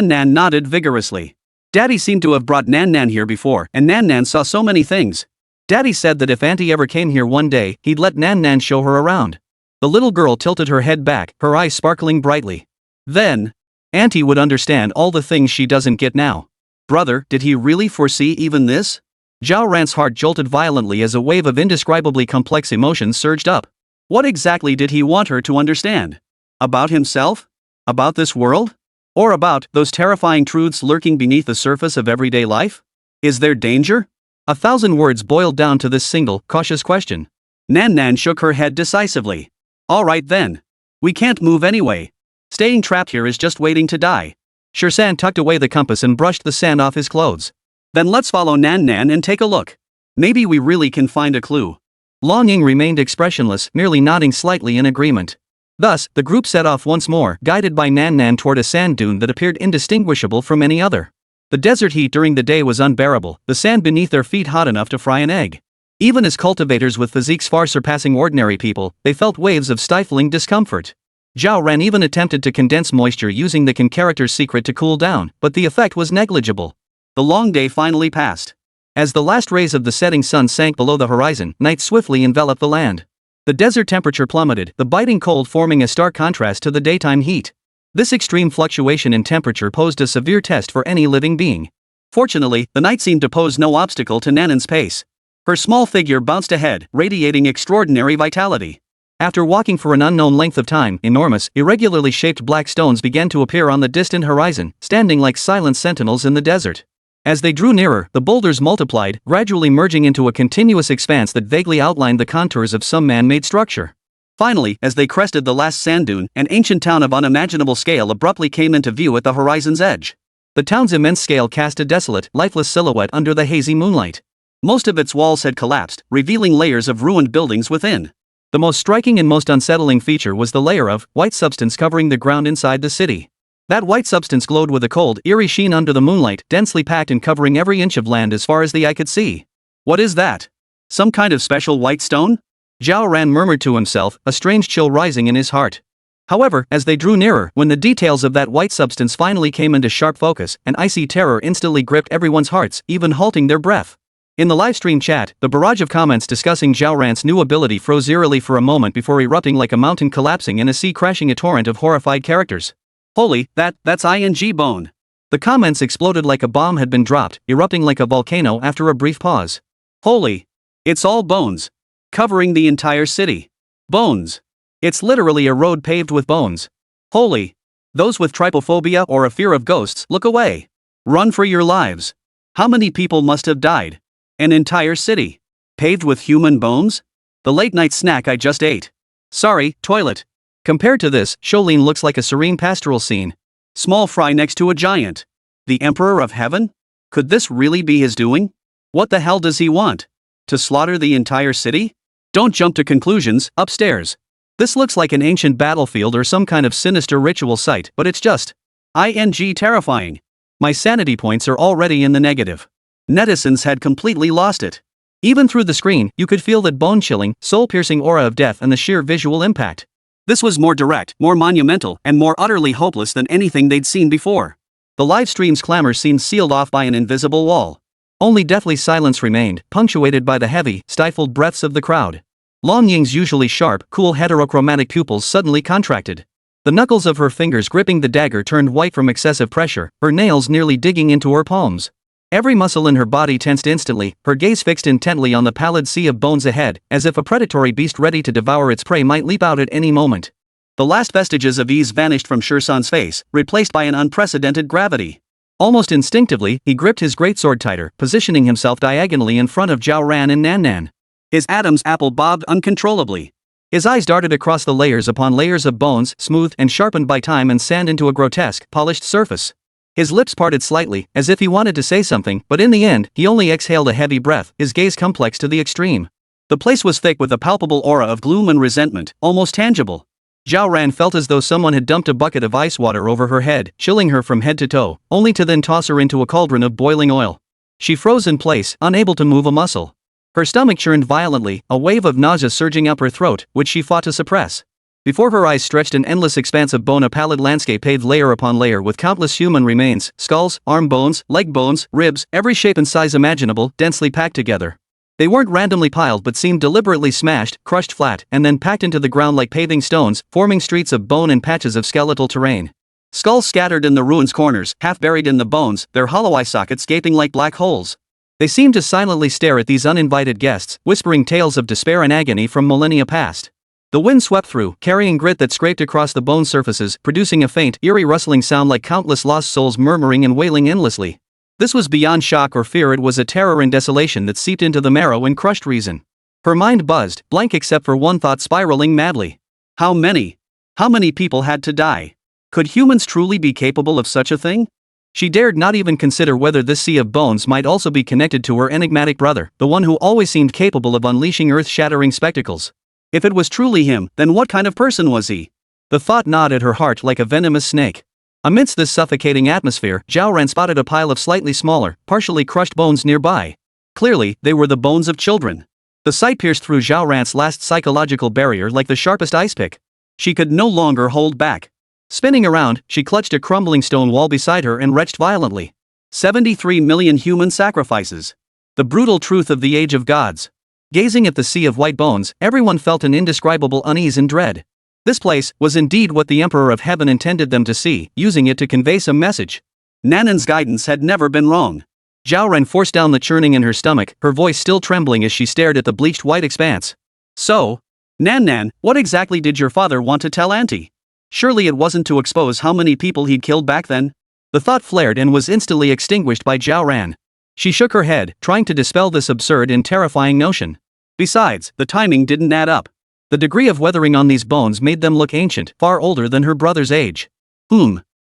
Nan nodded vigorously. Daddy seemed to have brought Nan Nan here before, and Nan Nan saw so many things. Daddy said that if Auntie ever came here one day, he'd let Nan Nan show her around. The little girl tilted her head back, her eyes sparkling brightly. Then, Auntie would understand all the things she doesn't get now. Brother, did he really foresee even this? Zhao Ran's heart jolted violently as a wave of indescribably complex emotions surged up. What exactly did he want her to understand? About himself? About this world? Or about those terrifying truths lurking beneath the surface of everyday life? Is there danger? 1,000 words boiled down to this single, cautious question. Nan Nan shook her head decisively. All right then. We can't move anyway. Staying trapped here is just waiting to die. Shirsan tucked away the compass and brushed the sand off his clothes. Then let's follow Nan Nan and take a look. Maybe we really can find a clue. Long Ying remained expressionless, merely nodding slightly in agreement. Thus, the group set off once more, guided by Nan Nan toward a sand dune that appeared indistinguishable from any other. The desert heat during the day was unbearable, the sand beneath their feet hot enough to fry an egg. Even as cultivators with physiques far surpassing ordinary people, they felt waves of stifling discomfort. Zhao Ran even attempted to condense moisture using the Can character's secret to cool down, but the effect was negligible. The long day finally passed. As the last rays of the setting sun sank below the horizon, night swiftly enveloped the land. The desert temperature plummeted, the biting cold forming a stark contrast to the daytime heat. This extreme fluctuation in temperature posed a severe test for any living being. Fortunately, the night seemed to pose no obstacle to Nanan's pace. Her small figure bounced ahead, radiating extraordinary vitality. After walking for an unknown length of time, enormous, irregularly shaped black stones began to appear on the distant horizon, standing like silent sentinels in the desert. As they drew nearer, the boulders multiplied, gradually merging into a continuous expanse that vaguely outlined the contours of some man-made structure. Finally, as they crested the last sand dune, an ancient town of unimaginable scale abruptly came into view at the horizon's edge. The town's immense scale cast a desolate, lifeless silhouette under the hazy moonlight. Most of its walls had collapsed, revealing layers of ruined buildings within. The most striking and most unsettling feature was the layer of white substance covering the ground inside the city. That white substance glowed with a cold, eerie sheen under the moonlight, densely packed and covering every inch of land as far as the eye could see. What is that? Some kind of special white stone? Zhao Ran murmured to himself, a strange chill rising in his heart. However, as they drew nearer, when the details of that white substance finally came into sharp focus, an icy terror instantly gripped everyone's hearts, even halting their breath. In the livestream chat, the barrage of comments discussing Zhao Ran's new ability froze eerily for a moment before erupting like a mountain collapsing and a sea crashing a torrent of horrified characters. Holy, that's ing bone. The comments exploded like a bomb had been dropped, erupting like a volcano after a brief pause. Holy. It's all bones. Covering the entire city. Bones. It's literally a road paved with bones. Holy. Those with trypophobia or a fear of ghosts, look away. Run for your lives. How many people must have died? An entire city. Paved with human bones? The late night snack I just ate. Sorry, toilet. Compared to this, Shaolin looks like a serene pastoral scene. Small fry next to a giant. The Emperor of Heaven? Could this really be his doing? What the hell does he want? To slaughter the entire city? Don't jump to conclusions, upstairs. This looks like an ancient battlefield or some kind of sinister ritual site, but it's just terrifying. My sanity points are already in the negative. Netizens had completely lost it. Even through the screen, you could feel that bone-chilling, soul-piercing aura of death and the sheer visual impact. This was more direct, more monumental, and more utterly hopeless than anything they'd seen before. The live stream's clamor seemed sealed off by an invisible wall. Only deathly silence remained, punctuated by the heavy, stifled breaths of the crowd. Long Ying's usually sharp, cool heterochromatic pupils suddenly contracted. The knuckles of her fingers gripping the dagger turned white from excessive pressure, her nails nearly digging into her palms. Every muscle in her body tensed instantly, her gaze fixed intently on the pallid sea of bones ahead, as if a predatory beast ready to devour its prey might leap out at any moment. The last vestiges of ease vanished from Shursan's face, replaced by an unprecedented gravity. Almost instinctively, he gripped his greatsword tighter, positioning himself diagonally in front of Zhao Ran and Nan Nan. His Adam's apple bobbed uncontrollably. His eyes darted across the layers upon layers of bones, smoothed and sharpened by time and sand into a grotesque, polished surface. His lips parted slightly, as if he wanted to say something, but in the end, he only exhaled a heavy breath, his gaze complex to the extreme. The place was thick with a palpable aura of gloom and resentment, almost tangible. Zhao Ran felt as though someone had dumped a bucket of ice water over her head, chilling her from head to toe, only to then toss her into a cauldron of boiling oil. She froze in place, unable to move a muscle. Her stomach churned violently, a wave of nausea surging up her throat, which she fought to suppress. Before her eyes stretched an endless expanse of bone, a pallid landscape paved layer upon layer with countless human remains, skulls, arm bones, leg bones, ribs, every shape and size imaginable, densely packed together. They weren't randomly piled but seemed deliberately smashed, crushed flat, and then packed into the ground like paving stones, forming streets of bone and patches of skeletal terrain. Skulls scattered in the ruins' corners, half buried in the bones, their hollow eye sockets gaping like black holes. They seemed to silently stare at these uninvited guests, whispering tales of despair and agony from millennia past. The wind swept through, carrying grit that scraped across the bone surfaces, producing a faint, eerie rustling sound like countless lost souls murmuring and wailing endlessly. This was beyond shock or fear, it was a terror and desolation that seeped into the marrow and crushed reason. Her mind buzzed, blank except for one thought spiraling madly. How many? How many people had to die? Could humans truly be capable of such a thing? She dared not even consider whether this sea of bones might also be connected to her enigmatic brother, the one who always seemed capable of unleashing earth-shattering spectacles. If it was truly him, then what kind of person was he? The thought gnawed at her heart like a venomous snake. Amidst this suffocating atmosphere, Zhao Ran spotted a pile of slightly smaller, partially crushed bones nearby. Clearly, they were the bones of children. The sight pierced through Zhao Ran's last psychological barrier like the sharpest ice pick. She could no longer hold back. Spinning around, she clutched a crumbling stone wall beside her and retched violently. 73 million human sacrifices. The brutal truth of the age of gods. Gazing at the sea of white bones, everyone felt an indescribable unease and dread. This place was indeed what the Emperor of Heaven intended them to see, using it to convey some message. Nanan's guidance had never been wrong. Zhao Ren forced down the churning in her stomach, her voice still trembling as she stared at the bleached white expanse. So, Nan, what exactly did your father want to tell Auntie? Surely it wasn't to expose how many people he'd killed back then? The thought flared and was instantly extinguished by Zhao Ran. She shook her head, trying to dispel this absurd and terrifying notion. Besides, the timing didn't add up. The degree of weathering on these bones made them look ancient, far older than her brother's age.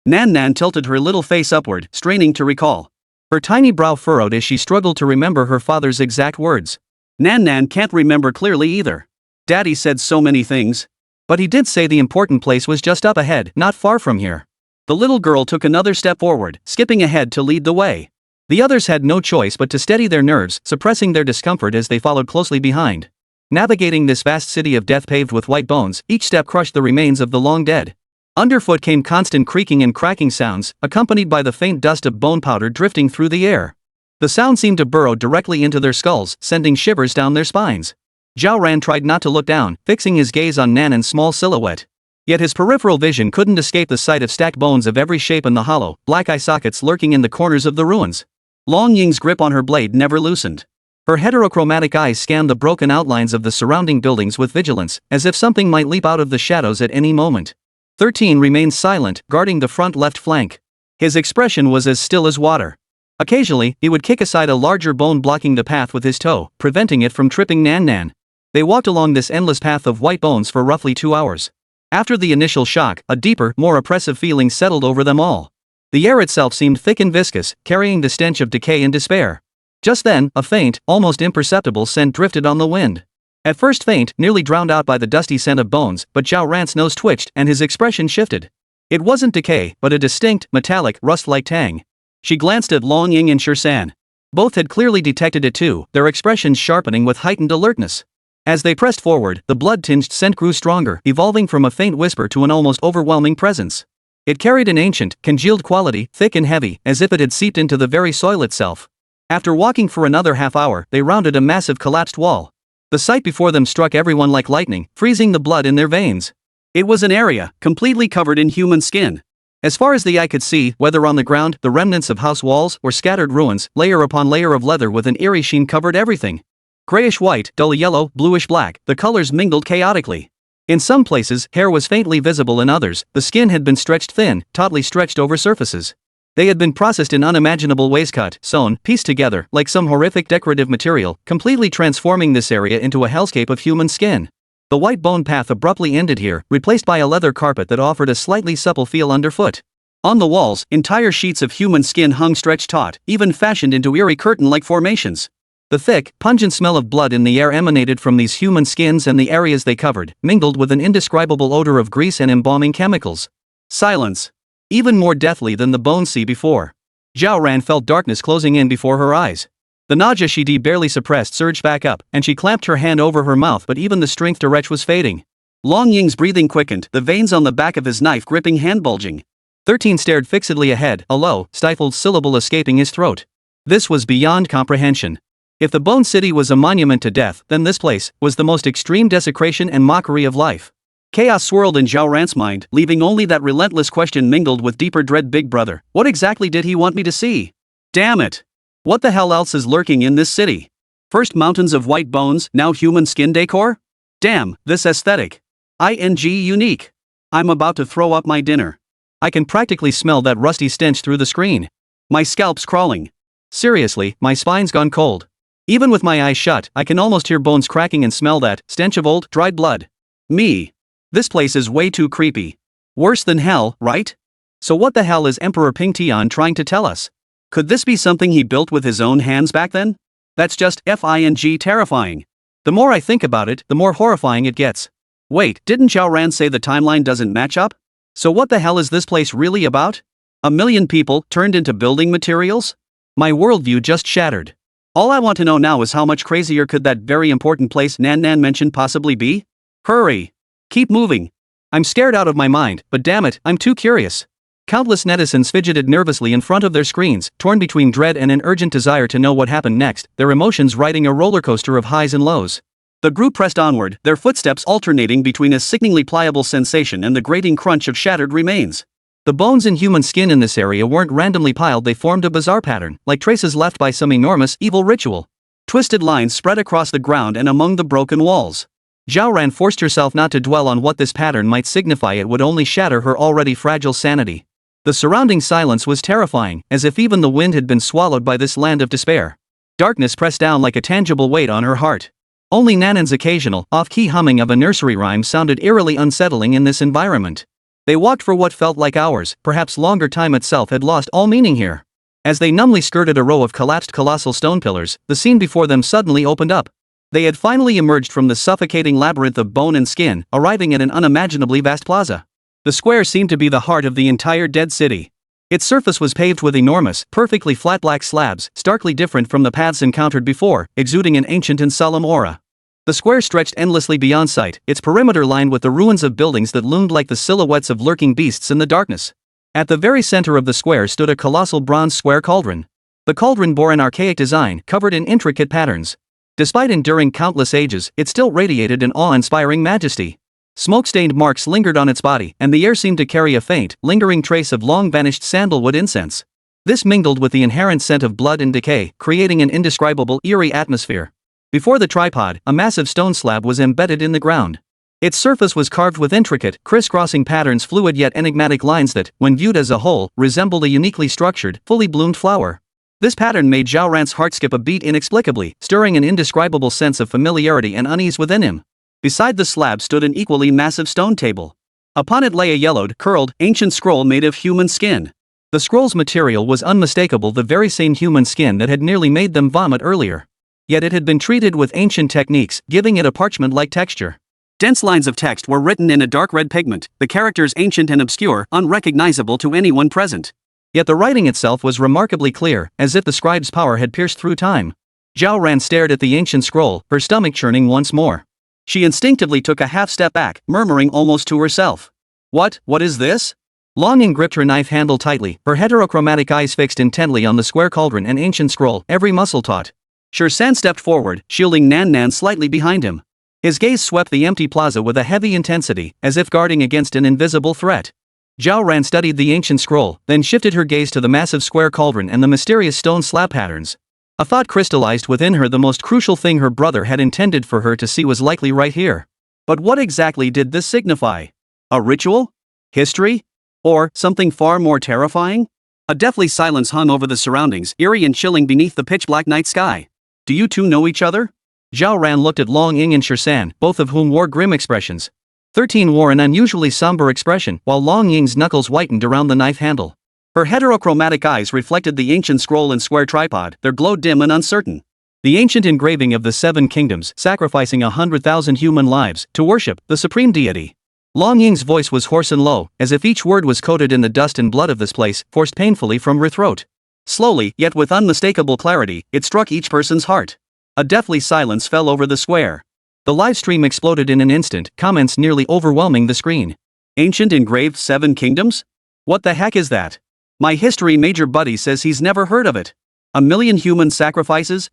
Nan tilted her little face upward, straining to recall. Her tiny brow furrowed as she struggled to remember her father's exact words. Nan can't remember clearly either. Daddy said so many things. But he did say the important place was just up ahead, not far from here. The little girl took another step forward, skipping ahead to lead the way. The others had no choice but to steady their nerves, suppressing their discomfort as they followed closely behind. Navigating this vast city of death paved with white bones, each step crushed the remains of the long dead. Underfoot came constant creaking and cracking sounds, accompanied by the faint dust of bone powder drifting through the air. The sound seemed to burrow directly into their skulls, sending shivers down their spines. Zhao Ran tried not to look down, fixing his gaze on Nanan's small silhouette. Yet his peripheral vision couldn't escape the sight of stacked bones of every shape in the hollow, black eye sockets lurking in the corners of the ruins. Long Ying's grip on her blade never loosened. Her heterochromatic eyes scanned the broken outlines of the surrounding buildings with vigilance, as if something might leap out of the shadows at any moment. 13 remained silent, guarding the front left flank. His expression was as still as water. Occasionally, he would kick aside a larger bone blocking the path with his toe, preventing it from tripping Nan. They walked along this endless path of white bones for roughly 2 hours. After the initial shock, a deeper, more oppressive feeling settled over them all. The air itself seemed thick and viscous, carrying the stench of decay and despair. Just then, a faint, almost imperceptible scent drifted on the wind. At first faint, nearly drowned out by the dusty scent of bones, but Zhao Ran's nose twitched and his expression shifted. It wasn't decay, but a distinct, metallic, rust-like tang. She glanced at Long Ying and Shan. Both had clearly detected it too, their expressions sharpening with heightened alertness. As they pressed forward, the blood-tinged scent grew stronger, evolving from a faint whisper to an almost overwhelming presence. It carried an ancient, congealed quality, thick and heavy, as if it had seeped into the very soil itself. After walking for another half-hour, they rounded a massive collapsed wall. The sight before them struck everyone like lightning, freezing the blood in their veins. It was an area, completely covered in human skin. As far as the eye could see, whether on the ground, the remnants of house walls, or scattered ruins, layer upon layer of leather with an eerie sheen covered everything. Grayish-white, dull yellow, bluish-black, the colors mingled chaotically. In some places, hair was faintly visible in others, the skin had been stretched thin, tautly stretched over surfaces. They had been processed in unimaginable ways, cut, sewn, pieced together, like some horrific decorative material, completely transforming this area into a hellscape of human skin. The white bone path abruptly ended here, replaced by a leather carpet that offered a slightly supple feel underfoot. On the walls, entire sheets of human skin hung stretched taut, even fashioned into eerie curtain-like formations. The thick, pungent smell of blood in the air emanated from these human skins and the areas they covered, mingled with an indescribable odor of grease and embalming chemicals. Silence. Even more deathly than the bone sea before. Zhao Ran felt darkness closing in before her eyes. The nausea she barely suppressed surged back up, and she clamped her hand over her mouth, but even the strength to retch was fading. Long Ying's breathing quickened, the veins on the back of his knife-gripping hand bulging. 13 stared fixedly ahead, a low, stifled syllable escaping his throat. This was beyond comprehension. If the Bone City was a monument to death, then this place was the most extreme desecration and mockery of life. Chaos swirled in Zhao Ran's mind, leaving only that relentless question mingled with deeper dread. Big brother, what exactly did he want me to see? Damn it! What the hell else is lurking in this city? First mountains of white bones, now human skin decor? Damn, this aesthetic. Unique. I'm about to throw up my dinner. I can practically smell that rusty stench through the screen. My scalp's crawling. Seriously, my spine's gone cold. Even with my eyes shut, I can almost hear bones cracking and smell that stench of old, dried blood. Me. This place is way too creepy. Worse than hell, right? So what the hell is Emperor Ping Tian trying to tell us? Could this be something he built with his own hands back then? That's just terrifying. The more I think about it, the more horrifying it gets. Wait, didn't Zhao Ran say the timeline doesn't match up? So what the hell is this place really about? 1 million people turned into building materials? My worldview just shattered. All I want to know now is how much crazier could that very important place Nan mentioned possibly be? Hurry! Keep moving. I'm scared out of my mind, but damn it, I'm too curious. Countless netizens fidgeted nervously in front of their screens, torn between dread and an urgent desire to know what happened next, their emotions riding a roller coaster of highs and lows. The group pressed onward, their footsteps alternating between a sickeningly pliable sensation and the grating crunch of shattered remains. The bones in human skin in this area weren't randomly piled, they formed a bizarre pattern, like traces left by some enormous, evil ritual. Twisted lines spread across the ground and among the broken walls. Zhao Ran forced herself not to dwell on what this pattern might signify, it would only shatter her already fragile sanity. The surrounding silence was terrifying, as if even the wind had been swallowed by this land of despair. Darkness pressed down like a tangible weight on her heart. Only Nanan's occasional, off-key humming of a nursery rhyme sounded eerily unsettling in this environment. They walked for what felt like hours, perhaps longer. Time itself had lost all meaning here. As they numbly skirted a row of collapsed colossal stone pillars, the scene before them suddenly opened up. They had finally emerged from the suffocating labyrinth of bone and skin, arriving at an unimaginably vast plaza. The square seemed to be the heart of the entire dead city. Its surface was paved with enormous, perfectly flat black slabs, starkly different from the paths encountered before, exuding an ancient and solemn aura. The square stretched endlessly beyond sight, its perimeter lined with the ruins of buildings that loomed like the silhouettes of lurking beasts in the darkness. At the very center of the square stood a colossal bronze square cauldron. The cauldron bore an archaic design covered in intricate patterns. Despite enduring countless ages, it still radiated an awe-inspiring majesty. Smoke-stained marks lingered on its body, and the air seemed to carry a faint, lingering trace of long-vanished sandalwood incense. This mingled with the inherent scent of blood and decay, creating an indescribable, eerie atmosphere. Before the tripod, a massive stone slab was embedded in the ground. Its surface was carved with intricate, crisscrossing patterns, fluid yet enigmatic lines that, when viewed as a whole, resembled a uniquely structured, fully bloomed flower. This pattern made Zhao Ran's heart skip a beat inexplicably, stirring an indescribable sense of familiarity and unease within him. Beside the slab stood an equally massive stone table. Upon it lay a yellowed, curled, ancient scroll made of human skin. The scroll's material was unmistakable, the very same human skin that had nearly made them vomit earlier. Yet it had been treated with ancient techniques, giving it a parchment-like texture. Dense lines of text were written in a dark red pigment, the characters ancient and obscure, unrecognizable to anyone present. Yet the writing itself was remarkably clear, as if the scribe's power had pierced through time. Zhao Ran stared at the ancient scroll, her stomach churning once more. She instinctively took a half step back, murmuring almost to herself. What is this? Longing gripped her knife handle tightly, her heterochromatic eyes fixed intently on the square cauldron and ancient scroll, every muscle taut. Shirsan stepped forward, shielding Nan Nan slightly behind him. His gaze swept the empty plaza with a heavy intensity, as if guarding against an invisible threat. Zhao Ran studied the ancient scroll, then shifted her gaze to the massive square cauldron and the mysterious stone slab patterns. A thought crystallized within her. The most crucial thing her brother had intended for her to see was likely right here. But what exactly did this signify? A ritual? History? Or something far more terrifying? A deathly silence hung over the surroundings, eerie and chilling beneath the pitch-black night sky. Do you two know each other? Zhao Ran looked at Long Ying and Shirsan, both of whom wore grim expressions. 13 wore an unusually somber expression, while Long Ying's knuckles whitened around the knife handle. Her heterochromatic eyes reflected the ancient scroll and square tripod, their glow dim and uncertain. The ancient engraving of the 7 kingdoms, sacrificing 100,000 human lives to worship the supreme deity. Long Ying's voice was hoarse and low, as if each word was coated in the dust and blood of this place, forced painfully from her throat. Slowly, yet with unmistakable clarity, it struck each person's heart. A deathly silence fell over the square. The livestream exploded in an instant, comments nearly overwhelming the screen. Ancient engraved 7 kingdoms? What the heck is that? My history major buddy says he's never heard of it. 1 million human sacrifices?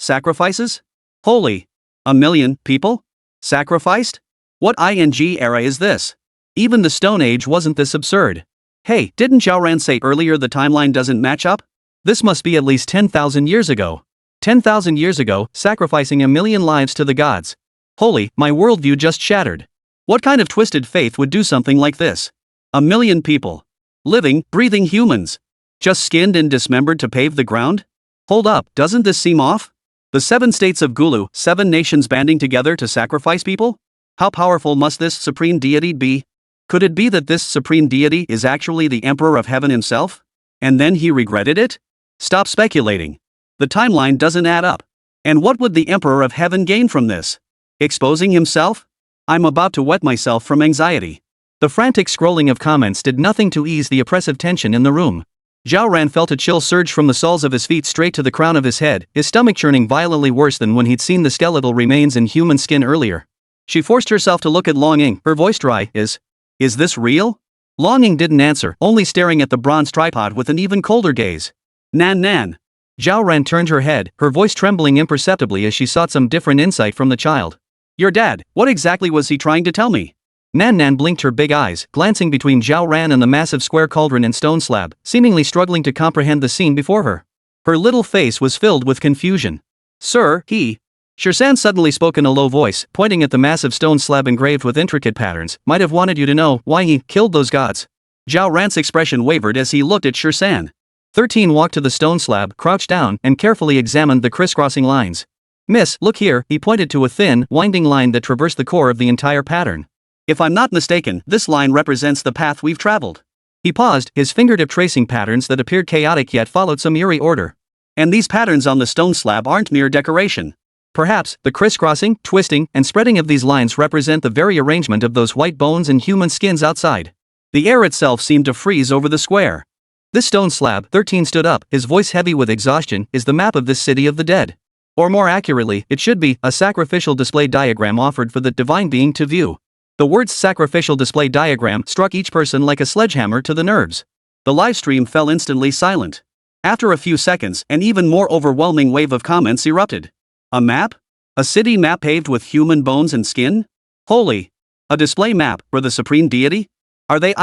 Holy! 1 million people? Sacrificed? What ing era is this? Even the Stone Age wasn't this absurd. Hey, didn't Zhao Ran say earlier the timeline doesn't match up? This must be at least 10,000 years ago. 10,000 years ago, sacrificing 1 million lives to the gods. Holy, my worldview just shattered. What kind of twisted faith would do something like this? 1 million people. Living, breathing humans. Just skinned and dismembered to pave the ground? Hold up, doesn't this seem off? The 7 states of Gulu, 7 nations banding together to sacrifice people? How powerful must this supreme deity be? Could it be that this supreme deity is actually the Emperor of Heaven himself? And then he regretted it? Stop speculating. The timeline doesn't add up. And what would the Emperor of Heaven gain from this? Exposing himself? I'm about to wet myself from anxiety. The frantic scrolling of comments did nothing to ease the oppressive tension in the room. Zhao Ran felt a chill surge from the soles of his feet straight to the crown of his head, his stomach churning violently worse than when he'd seen the skeletal remains in human skin earlier. She forced herself to look at Long Ying, her voice dry. Is this real? Long Ying didn't answer, only staring at the bronze tripod with an even colder gaze. Nan Nan. Zhao Ran turned her head, her voice trembling imperceptibly as she sought some different insight from the child. Your dad, what exactly was he trying to tell me? Nan Nan blinked her big eyes, glancing between Zhao Ran and the massive square cauldron and stone slab, seemingly struggling to comprehend the scene before her. Her little face was filled with confusion. Sir, Shirsan suddenly spoke in a low voice, pointing at the massive stone slab engraved with intricate patterns, might have wanted you to know why he killed those gods. Zhao Ran's expression wavered as he looked at Shirsan. 13 walked to the stone slab, crouched down, and carefully examined the crisscrossing lines. Miss, look here, he pointed to a thin, winding line that traversed the core of the entire pattern. If I'm not mistaken, this line represents the path we've traveled. He paused, his fingertip tracing patterns that appeared chaotic yet followed some eerie order. And these patterns on the stone slab aren't mere decoration. Perhaps, the crisscrossing, twisting, and spreading of these lines represent the very arrangement of those white bones and human skins outside. The air itself seemed to freeze over the square. This stone slab, 13 stood up, his voice heavy with exhaustion, is the map of this city of the dead. Or more accurately, it should be a sacrificial display diagram offered for the divine being to view. The words sacrificial display diagram struck each person like a sledgehammer to the nerves. The livestream fell instantly silent. After a few seconds, an even more overwhelming wave of comments erupted. A map? A city map paved with human bones and skin? Holy! A display map for the supreme deity? Are they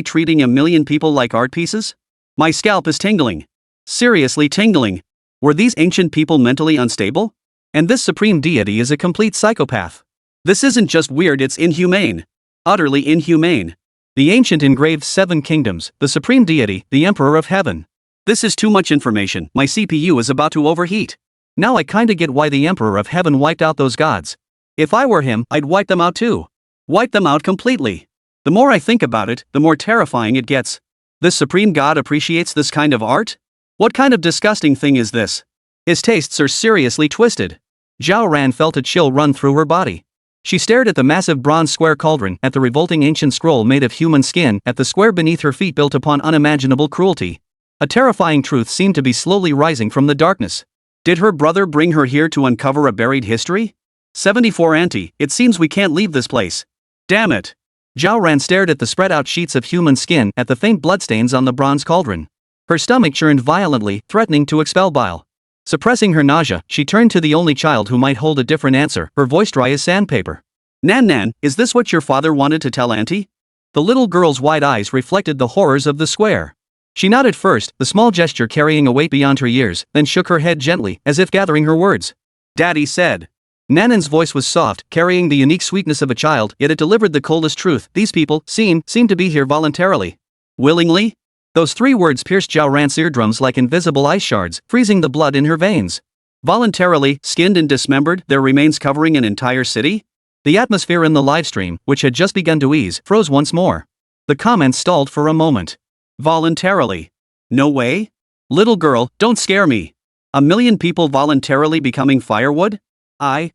treating a million people like art pieces? My scalp is tingling. Seriously tingling. Were these ancient people mentally unstable? And this supreme deity is a complete psychopath. This isn't just weird, it's inhumane. Utterly inhumane. The ancient engraved 7 kingdoms, the supreme deity, the emperor of heaven. This is too much information, my CPU is about to overheat. Now I kinda get why the emperor of heaven wiped out those gods. If I were him, I'd wipe them out too. Wipe them out completely. The more I think about it, the more terrifying it gets. This supreme god appreciates this kind of art? What kind of disgusting thing is this? His tastes are seriously twisted. Zhao Ran felt a chill run through her body. She stared at the massive bronze square cauldron, at the revolting ancient scroll made of human skin, at the square beneath her feet built upon unimaginable cruelty. A terrifying truth seemed to be slowly rising from the darkness. Did her brother bring her here to uncover a buried history? 74 Auntie, it seems we can't leave this place. Damn it. Zhao Ran stared at the spread out sheets of human skin, at the faint bloodstains on the bronze cauldron. Her stomach churned violently, threatening to expel bile. Suppressing her nausea, she turned to the only child who might hold a different answer, her voice dry as sandpaper. Nan, is this what your father wanted to tell Auntie? The little girl's wide eyes reflected the horrors of the square. She nodded first, the small gesture carrying a weight beyond her years, then shook her head gently, as if gathering her words. Daddy said. Nanan's voice was soft, carrying the unique sweetness of a child, yet it delivered the coldest truth. These people seem to be here voluntarily. Willingly? Those 3 words pierced Zhao Ran's eardrums like invisible ice shards, freezing the blood in her veins. Voluntarily, skinned and dismembered, their remains covering an entire city? The atmosphere in the livestream, which had just begun to ease, froze once more. The comments stalled for a moment. Voluntarily. No way? Little girl, don't scare me. A million people voluntarily becoming firewood? I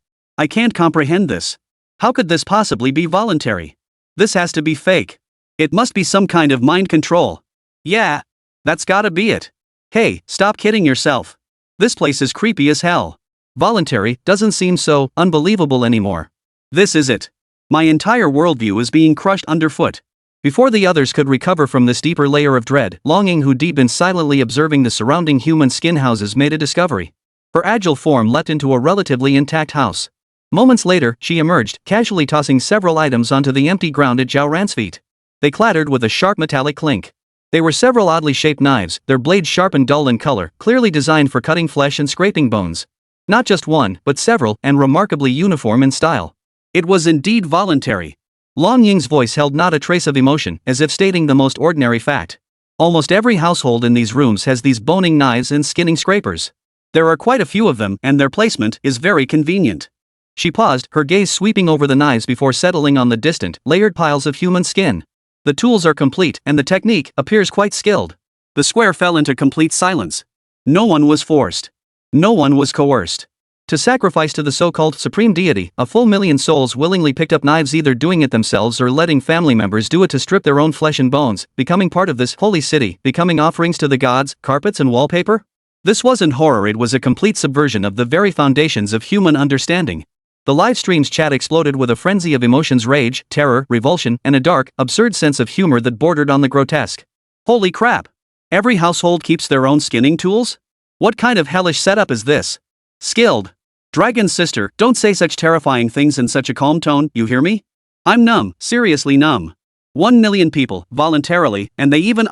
can't comprehend this. How could this possibly be voluntary? This has to be fake. It must be some kind of mind control. Yeah. That's gotta be it. Hey, stop kidding yourself. This place is creepy as hell. Voluntary doesn't seem so unbelievable anymore. This is it. My entire worldview is being crushed underfoot. Before the others could recover from this deeper layer of dread, Longing, who deep been silently observing the surrounding human skin houses, made a discovery. Her agile form leapt into a relatively intact house. Moments later, she emerged, casually tossing several items onto the empty ground at Zhao Ran's feet. They clattered with a sharp metallic clink. They were several oddly shaped knives, their blades sharp and dull in color, clearly designed for cutting flesh and scraping bones. Not just one, but several, and remarkably uniform in style. It was indeed voluntary. Long Ying's voice held not a trace of emotion, as if stating the most ordinary fact. Almost every household in these rooms has these boning knives and skinning scrapers. There are quite a few of them, and their placement is very convenient. She paused, her gaze sweeping over the knives before settling on the distant, layered piles of human skin. The tools are complete, and the technique appears quite skilled. The square fell into complete silence. No one was forced. No one was coerced. To sacrifice to the so-called supreme deity, a full million souls willingly picked up knives, either doing it themselves or letting family members do it to strip their own flesh and bones, becoming part of this holy city, becoming offerings to the gods, carpets and wallpaper. This wasn't horror, it was a complete subversion of the very foundations of human understanding. The live stream's chat exploded with a frenzy of emotions: rage, terror, revulsion, and a dark, absurd sense of humor that bordered on the grotesque. Holy crap! Every household keeps their own skinning tools? What kind of hellish setup is this? Skilled. Dragon sister, don't say such terrifying things in such a calm tone, you hear me? I'm numb, seriously numb. 1 million people, voluntarily, and they even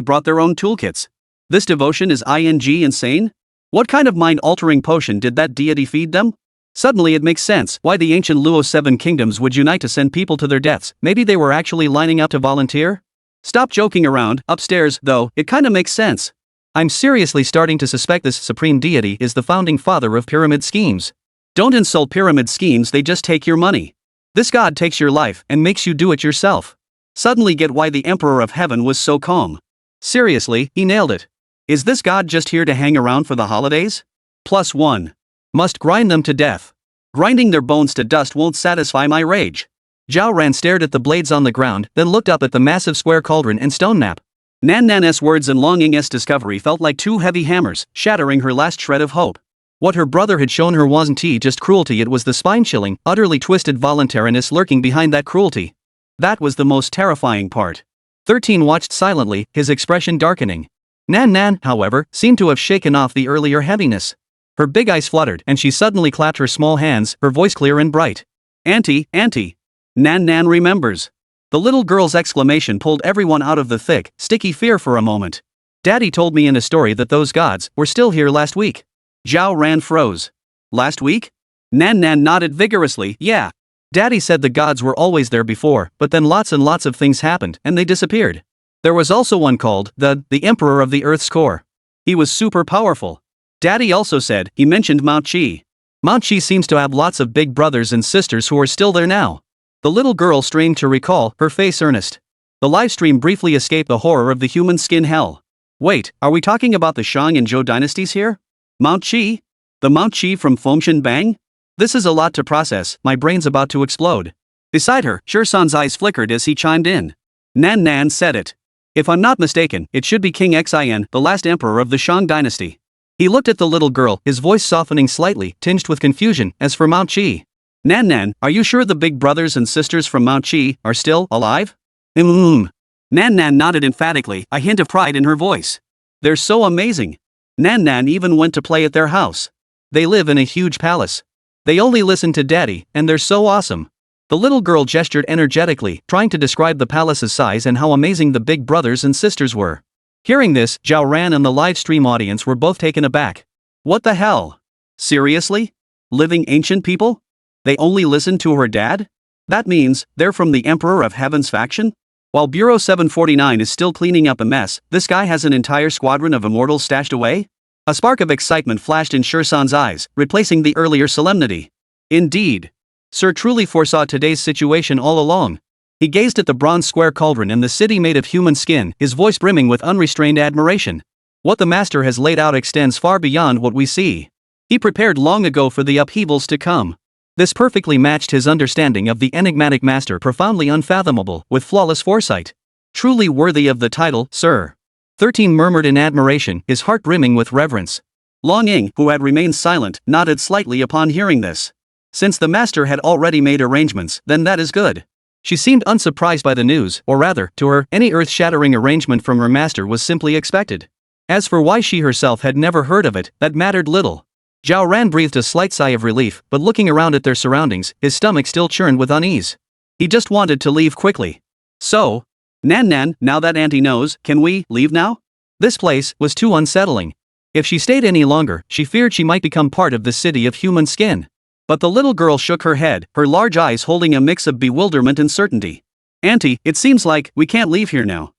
brought their own toolkits. This devotion is insane? What kind of mind-altering potion did that deity feed them? Suddenly it makes sense why the ancient Luo 7 kingdoms would unite to send people to their deaths. Maybe they were actually lining up to volunteer? Stop joking around. Upstairs, though, it kinda makes sense. I'm seriously starting to suspect this supreme deity is the founding father of pyramid schemes. Don't insult pyramid schemes, they just take your money. This god takes your life and makes you do it yourself. Suddenly get why the Emperor of Heaven was so calm. Seriously, he nailed it. Is this god just here to hang around for the holidays? +1. Must grind them to death. Grinding their bones to dust won't satisfy my rage. Zhao Ran stared at the blades on the ground, then looked up at the massive square cauldron and stone map. Nan's words and Longing's discovery felt like 2 heavy hammers, shattering her last shred of hope. What her brother had shown her wasn't just cruelty, it was the spine-chilling, utterly twisted voluntariness lurking behind that cruelty. That was the most terrifying part. 13 watched silently, his expression darkening. Nan Nan, however, seemed to have shaken off the earlier heaviness. Her big eyes fluttered and she suddenly clapped her small hands, her voice clear and bright. Auntie, Auntie. Nan Nan remembers. The little girl's exclamation pulled everyone out of the thick, sticky fear for a moment. Daddy told me in a story that those gods were still here last week. Zhao Ran froze. Last week? Nan Nan nodded vigorously. Yeah. Daddy said the gods were always there before, but then lots and lots of things happened and they disappeared. There was also one called the Emperor of the Earth's core. He was super powerful. Daddy also said he mentioned Mount Qi. Mount Qi seems to have lots of big brothers and sisters who are still there now. The little girl strained to recall, her face earnest. The livestream briefly escaped the horror of the human skin hell. Wait, are we talking about the Shang and Zhou dynasties here? Mount Qi? The Mount Qi from Fengshen Bang? This is a lot to process, my brain's about to explode. Beside her, Shursan's eyes flickered as he chimed in. Nan Nan said it. If I'm not mistaken, it should be King Xin, the last emperor of the Shang dynasty. He looked at the little girl, his voice softening slightly, tinged with confusion. As for Mount Qi. Nan Nan, are you sure the big brothers and sisters from Mount Qi are still alive? Nan Nan nodded emphatically, a hint of pride in her voice. They're so amazing. Nan Nan even went to play at their house. They live in a huge palace. They only listen to Daddy, and they're so awesome. The little girl gestured energetically, trying to describe the palace's size and how amazing the big brothers and sisters were. Hearing this, Zhao Ran and the live stream audience were both taken aback. What the hell? Seriously? Living ancient people? They only listen to her dad? That means they're from the Emperor of Heaven's faction? While Bureau 749 is still cleaning up a mess, this guy has an entire squadron of immortals stashed away? A spark of excitement flashed in Shursan's eyes, replacing the earlier solemnity. Indeed. Sir truly foresaw today's situation all along. He gazed at the bronze square cauldron and the city made of human skin, his voice brimming with unrestrained admiration. What the master has laid out extends far beyond what we see. He prepared long ago for the upheavals to come. This perfectly matched his understanding of the enigmatic master, profoundly unfathomable, with flawless foresight. Truly worthy of the title, Sir. 13 murmured in admiration, his heart brimming with reverence. Long Ying, who had remained silent, nodded slightly upon hearing this. Since the master had already made arrangements, then that is good. She seemed unsurprised by the news, or rather, to her, any earth-shattering arrangement from her master was simply expected. As for why she herself had never heard of it, that mattered little. Zhao Ran breathed a slight sigh of relief, but looking around at their surroundings, his stomach still churned with unease. He just wanted to leave quickly. So, Nan Nan, now that Auntie knows, can we leave now? This place was too unsettling. If she stayed any longer, she feared she might become part of the city of human skin. But the little girl shook her head, her large eyes holding a mix of bewilderment and certainty. Auntie, it seems like we can't leave here now.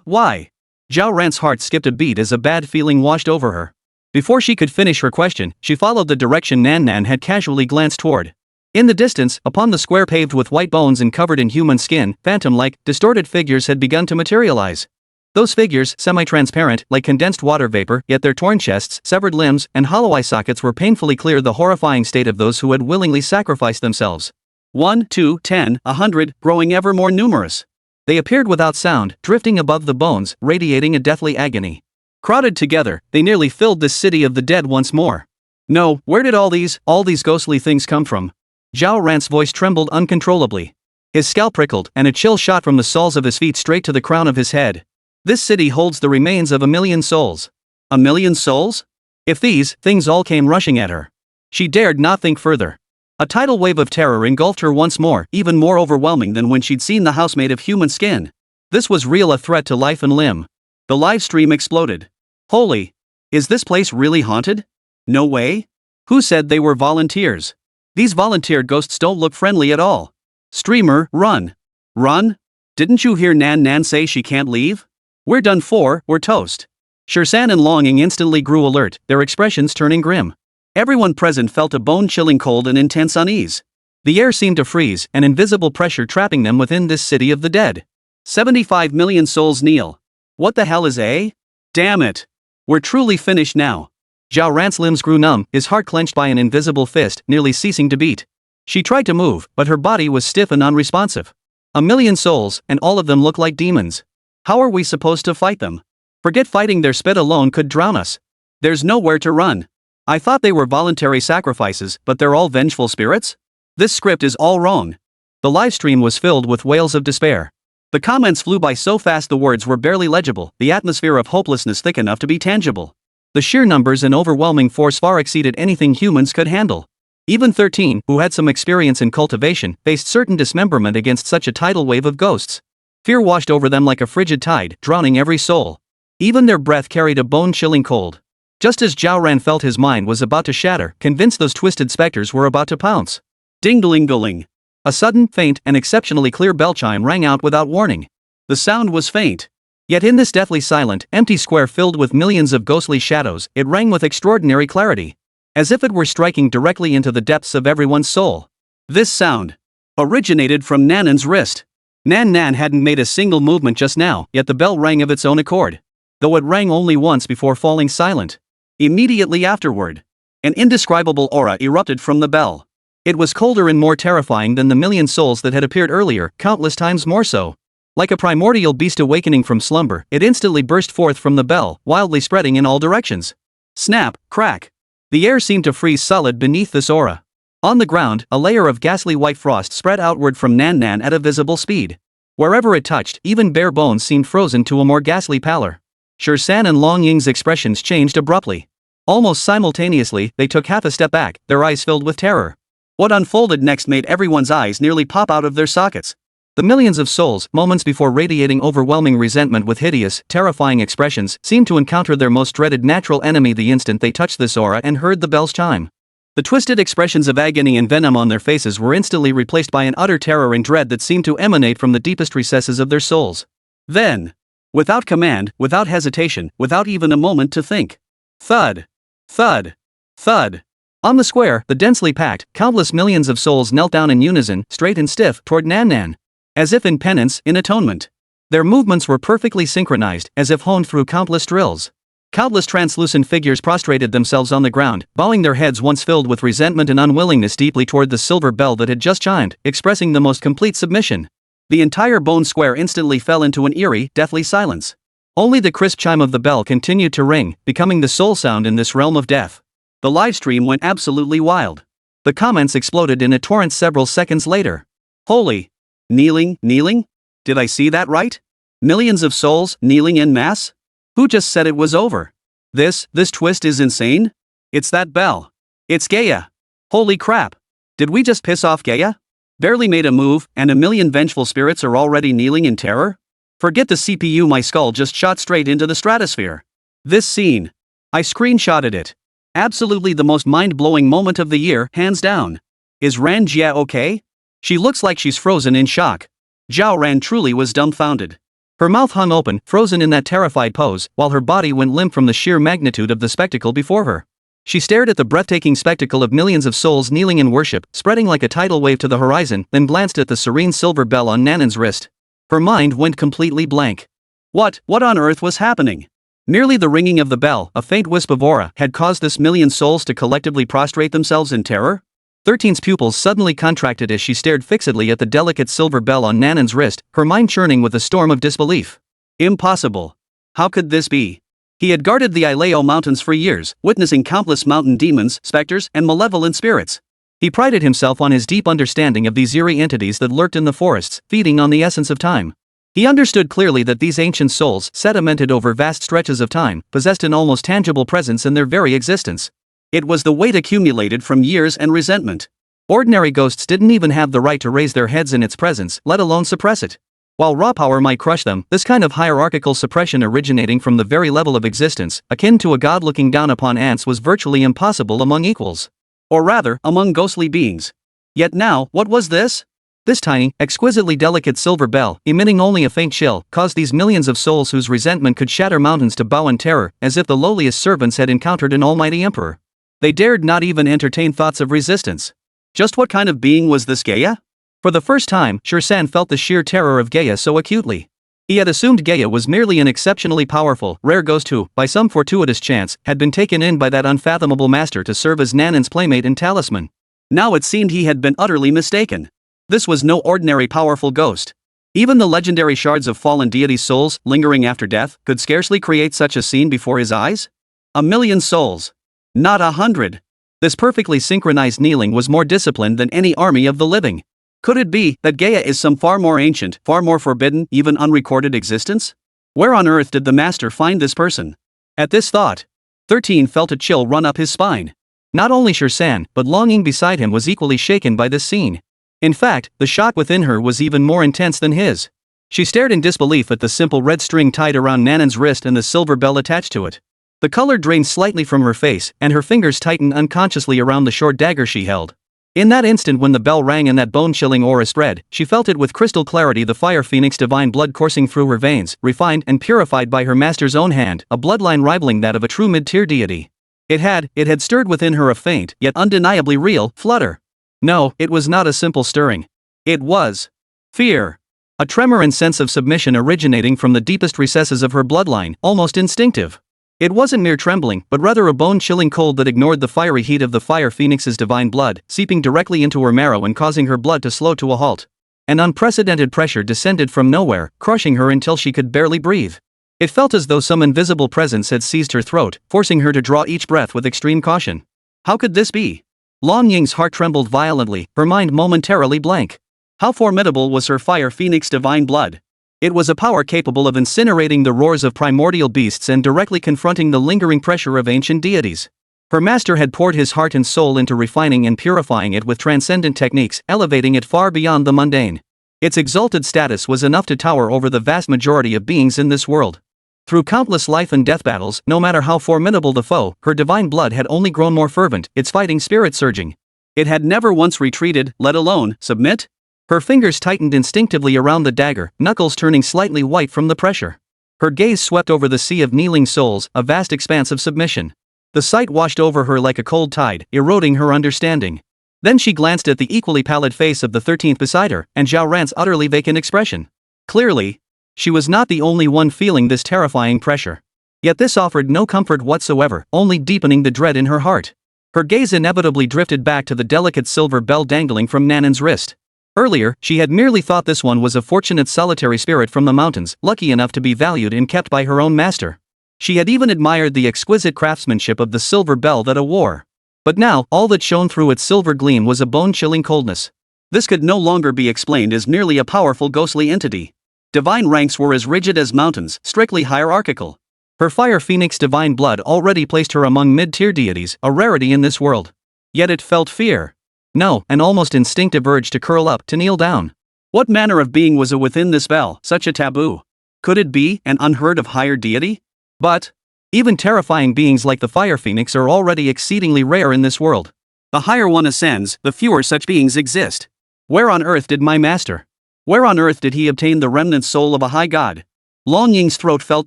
Why? Zhao Ran's heart skipped a beat as a bad feeling washed over her. Before she could finish her question, she followed the direction Nan Nan had casually glanced toward. In the distance, upon the square paved with white bones and covered in human skin, phantom-like, distorted figures had begun to materialize. Those figures, semi-transparent, like condensed water vapor, yet their torn chests, severed limbs, and hollow eye sockets were painfully clear, the horrifying state of those who had willingly sacrificed themselves. 1, 2, 10, 100, growing ever more numerous. They appeared without sound, drifting above the bones, radiating a deathly agony. Crowded together, they nearly filled this city of the dead once more. No, where did all these ghostly things come from? Zhao Ran's voice trembled uncontrollably. His scalp prickled, and a chill shot from the soles of his feet straight to the crown of his head. This city holds the remains of 1,000,000 souls. 1,000,000 souls? If these things all came rushing at her. She dared not think further. A tidal wave of terror engulfed her once more, even more overwhelming than when she'd seen the house made of human skin. This was real, a threat to life and limb. The live stream exploded. Holy! Is this place really haunted? No way? Who said they were volunteers? These volunteer ghosts don't look friendly at all. Streamer, run. Run? Didn't you hear Nan Nan say she can't leave? We're done for, we're toast. Shursan and Longing instantly grew alert, their expressions turning grim. Everyone present felt a bone-chilling cold and intense unease. The air seemed to freeze, an invisible pressure trapping them within this city of the dead. 75 million souls kneel. What the hell is a? Damn it. We're truly finished now. Zhao Ran's limbs grew numb, his heart clenched by an invisible fist, nearly ceasing to beat. She tried to move, but her body was stiff and unresponsive. 1,000,000 souls, and all of them look like demons. How are we supposed to fight them? Forget fighting, their spit alone could drown us. There's nowhere to run. I thought they were voluntary sacrifices, but they're all vengeful spirits? This script is all wrong. The livestream was filled with wails of despair. The comments flew by so fast the words were barely legible, the atmosphere of hopelessness thick enough to be tangible. The sheer numbers and overwhelming force far exceeded anything humans could handle. Even 13, who had some experience in cultivation, faced certain dismemberment against such a tidal wave of ghosts. Fear washed over them like a frigid tide, drowning every soul. Even their breath carried a bone-chilling cold. Just as Zhao Ran felt his mind was about to shatter, convinced those twisted specters were about to pounce. Ding-a-ling-a-ling. A sudden, faint, and exceptionally clear bell chime rang out without warning. The sound was faint. Yet in this deathly silent, empty square filled with millions of ghostly shadows, it rang with extraordinary clarity. As if it were striking directly into the depths of everyone's soul. This sound originated from Nanan's wrist. Nan hadn't made a single movement just now, yet the bell rang of its own accord. Though it rang only once before falling silent. Immediately afterward, an indescribable aura erupted from the bell. It was colder and more terrifying than the million souls that had appeared earlier, countless times more so. Like a primordial beast awakening from slumber, it instantly burst forth from the bell, wildly spreading in all directions. Snap, crack. The air seemed to freeze solid beneath this aura. On the ground, a layer of ghastly white frost spread outward from Nan at a visible speed. Wherever it touched, even bare bones seemed frozen to a more ghastly pallor. Shirsan and Long Ying's expressions changed abruptly. Almost simultaneously, they took half a step back, their eyes filled with terror. What unfolded next made everyone's eyes nearly pop out of their sockets. The millions of souls, moments before radiating overwhelming resentment with hideous, terrifying expressions, seemed to encounter their most dreaded natural enemy the instant they touched this aura and heard the bell's chime. The twisted expressions of agony and venom on their faces were instantly replaced by an utter terror and dread that seemed to emanate from the deepest recesses of their souls. Then, without command, without hesitation, without even a moment to think. Thud. Thud. Thud. On the square, the densely packed, countless millions of souls knelt down in unison, straight and stiff, toward Nan. As if in penance, in atonement. Their movements were perfectly synchronized, as if honed through countless drills. Countless translucent figures prostrated themselves on the ground, bowing their heads once filled with resentment and unwillingness deeply toward the silver bell that had just chimed, expressing the most complete submission. The entire bone square instantly fell into an eerie, deathly silence. Only the crisp chime of the bell continued to ring, becoming the sole sound in this realm of death. The livestream went absolutely wild. The comments exploded in a torrent several seconds later. Holy. Kneeling? Did I see that right? Millions of souls, kneeling en masse? Who just said it was over? This twist is insane? It's that bell. It's Gaia. Holy crap. Did we just piss off Gaia? Barely made a move, and a million vengeful spirits are already kneeling in terror? Forget the CPU, my skull just shot straight into the stratosphere. This scene. I screenshotted it. Absolutely the most mind-blowing moment of the year, hands down. Is Ran Jia okay? She looks like she's frozen in shock. Zhao Ran truly was dumbfounded. Her mouth hung open, frozen in that terrified pose, while her body went limp from the sheer magnitude of the spectacle before her. She stared at the breathtaking spectacle of millions of souls kneeling in worship, spreading like a tidal wave to the horizon, then glanced at the serene silver bell on Nanan's wrist. Her mind went completely blank. What on earth was happening? Merely the ringing of the bell, a faint wisp of aura, had caused this million souls to collectively prostrate themselves in terror? 13's pupils suddenly contracted as she stared fixedly at the delicate silver bell on Nanan's wrist, her mind churning with a storm of disbelief. Impossible. How could this be? He had guarded the Ileo mountains for years, witnessing countless mountain demons, specters, and malevolent spirits. He prided himself on his deep understanding of these eerie entities that lurked in the forests, feeding on the essence of time. He understood clearly that these ancient souls, sedimented over vast stretches of time, possessed an almost tangible presence in their very existence. It was the weight accumulated from years and resentment. Ordinary ghosts didn't even have the right to raise their heads in its presence, let alone suppress it. While raw power might crush them, this kind of hierarchical suppression originating from the very level of existence, akin to a god looking down upon ants, was virtually impossible among equals. Or rather, among ghostly beings. Yet now, what was this? This tiny, exquisitely delicate silver bell, emitting only a faint chill, caused these millions of souls whose resentment could shatter mountains to bow in terror, as if the lowliest servants had encountered an almighty emperor. They dared not even entertain thoughts of resistance. Just what kind of being was this Gaia? For the first time, Shirsan felt the sheer terror of Gaia so acutely. He had assumed Gaia was merely an exceptionally powerful, rare ghost who, by some fortuitous chance, had been taken in by that unfathomable master to serve as Nanan's playmate and talisman. Now it seemed he had been utterly mistaken. This was no ordinary powerful ghost. Even the legendary shards of fallen deities' souls, lingering after death, could scarcely create such a scene before his eyes. 1,000,000 souls. Not 100. This perfectly synchronized kneeling was more disciplined than any army of the living. Could it be that Gaia is some far more ancient, far more forbidden, even unrecorded existence? Where on earth did the master find this person? At this thought, 13 felt a chill run up his spine. Not only Shirsan, but longing beside him was equally shaken by this scene. In fact, the shock within her was even more intense than his. She stared in disbelief at the simple red string tied around Nanan's wrist and the silver bell attached to it. The color drained slightly from her face, and her fingers tightened unconsciously around the short dagger she held. In that instant when the bell rang and that bone-chilling aura spread, she felt it with crystal clarity, the fire phoenix divine blood coursing through her veins, refined and purified by her master's own hand, a bloodline rivaling that of a true mid-tier deity. It had stirred within her a faint, yet undeniably real, flutter. No, it was not a simple stirring. It was fear. A tremor and sense of submission originating from the deepest recesses of her bloodline, almost instinctive. It wasn't mere trembling, but rather a bone-chilling cold that ignored the fiery heat of the fire phoenix's divine blood, seeping directly into her marrow and causing her blood to slow to a halt. An unprecedented pressure descended from nowhere, crushing her until she could barely breathe. It felt as though some invisible presence had seized her throat, forcing her to draw each breath with extreme caution. How could this be? Long Ying's heart trembled violently, her mind momentarily blank. How formidable was her fire phoenix divine blood? It was a power capable of incinerating the roars of primordial beasts and directly confronting the lingering pressure of ancient deities. Her master had poured his heart and soul into refining and purifying it with transcendent techniques, elevating it far beyond the mundane. Its exalted status was enough to tower over the vast majority of beings in this world. Through countless life and death battles, no matter how formidable the foe, her divine blood had only grown more fervent, its fighting spirit surging. It had never once retreated, let alone submit. Her fingers tightened instinctively around the dagger, knuckles turning slightly white from the pressure. Her gaze swept over the sea of kneeling souls, a vast expanse of submission. The sight washed over her like a cold tide, eroding her understanding. Then she glanced at the equally pallid face of the 13th beside her, and Zhao Ran's utterly vacant expression. Clearly, she was not the only one feeling this terrifying pressure. Yet this offered no comfort whatsoever, only deepening the dread in her heart. Her gaze inevitably drifted back to the delicate silver bell dangling from Nanan's wrist. Earlier, she had merely thought this one was a fortunate solitary spirit from the mountains, lucky enough to be valued and kept by her own master. She had even admired the exquisite craftsmanship of the silver bell that it wore. But now, all that shone through its silver gleam was a bone-chilling coldness. This could no longer be explained as merely a powerful ghostly entity. Divine ranks were as rigid as mountains, strictly hierarchical. Her fire phoenix divine blood already placed her among mid-tier deities, a rarity in this world. Yet it felt fear. No, an almost instinctive urge to curl up, to kneel down. What manner of being was within this bell, such a taboo? Could it be an unheard of higher deity? But even terrifying beings like the fire phoenix are already exceedingly rare in this world. The higher one ascends, the fewer such beings exist. Where on earth did my master? Where on earth did he obtain the remnant soul of a high god? Long Ying's throat felt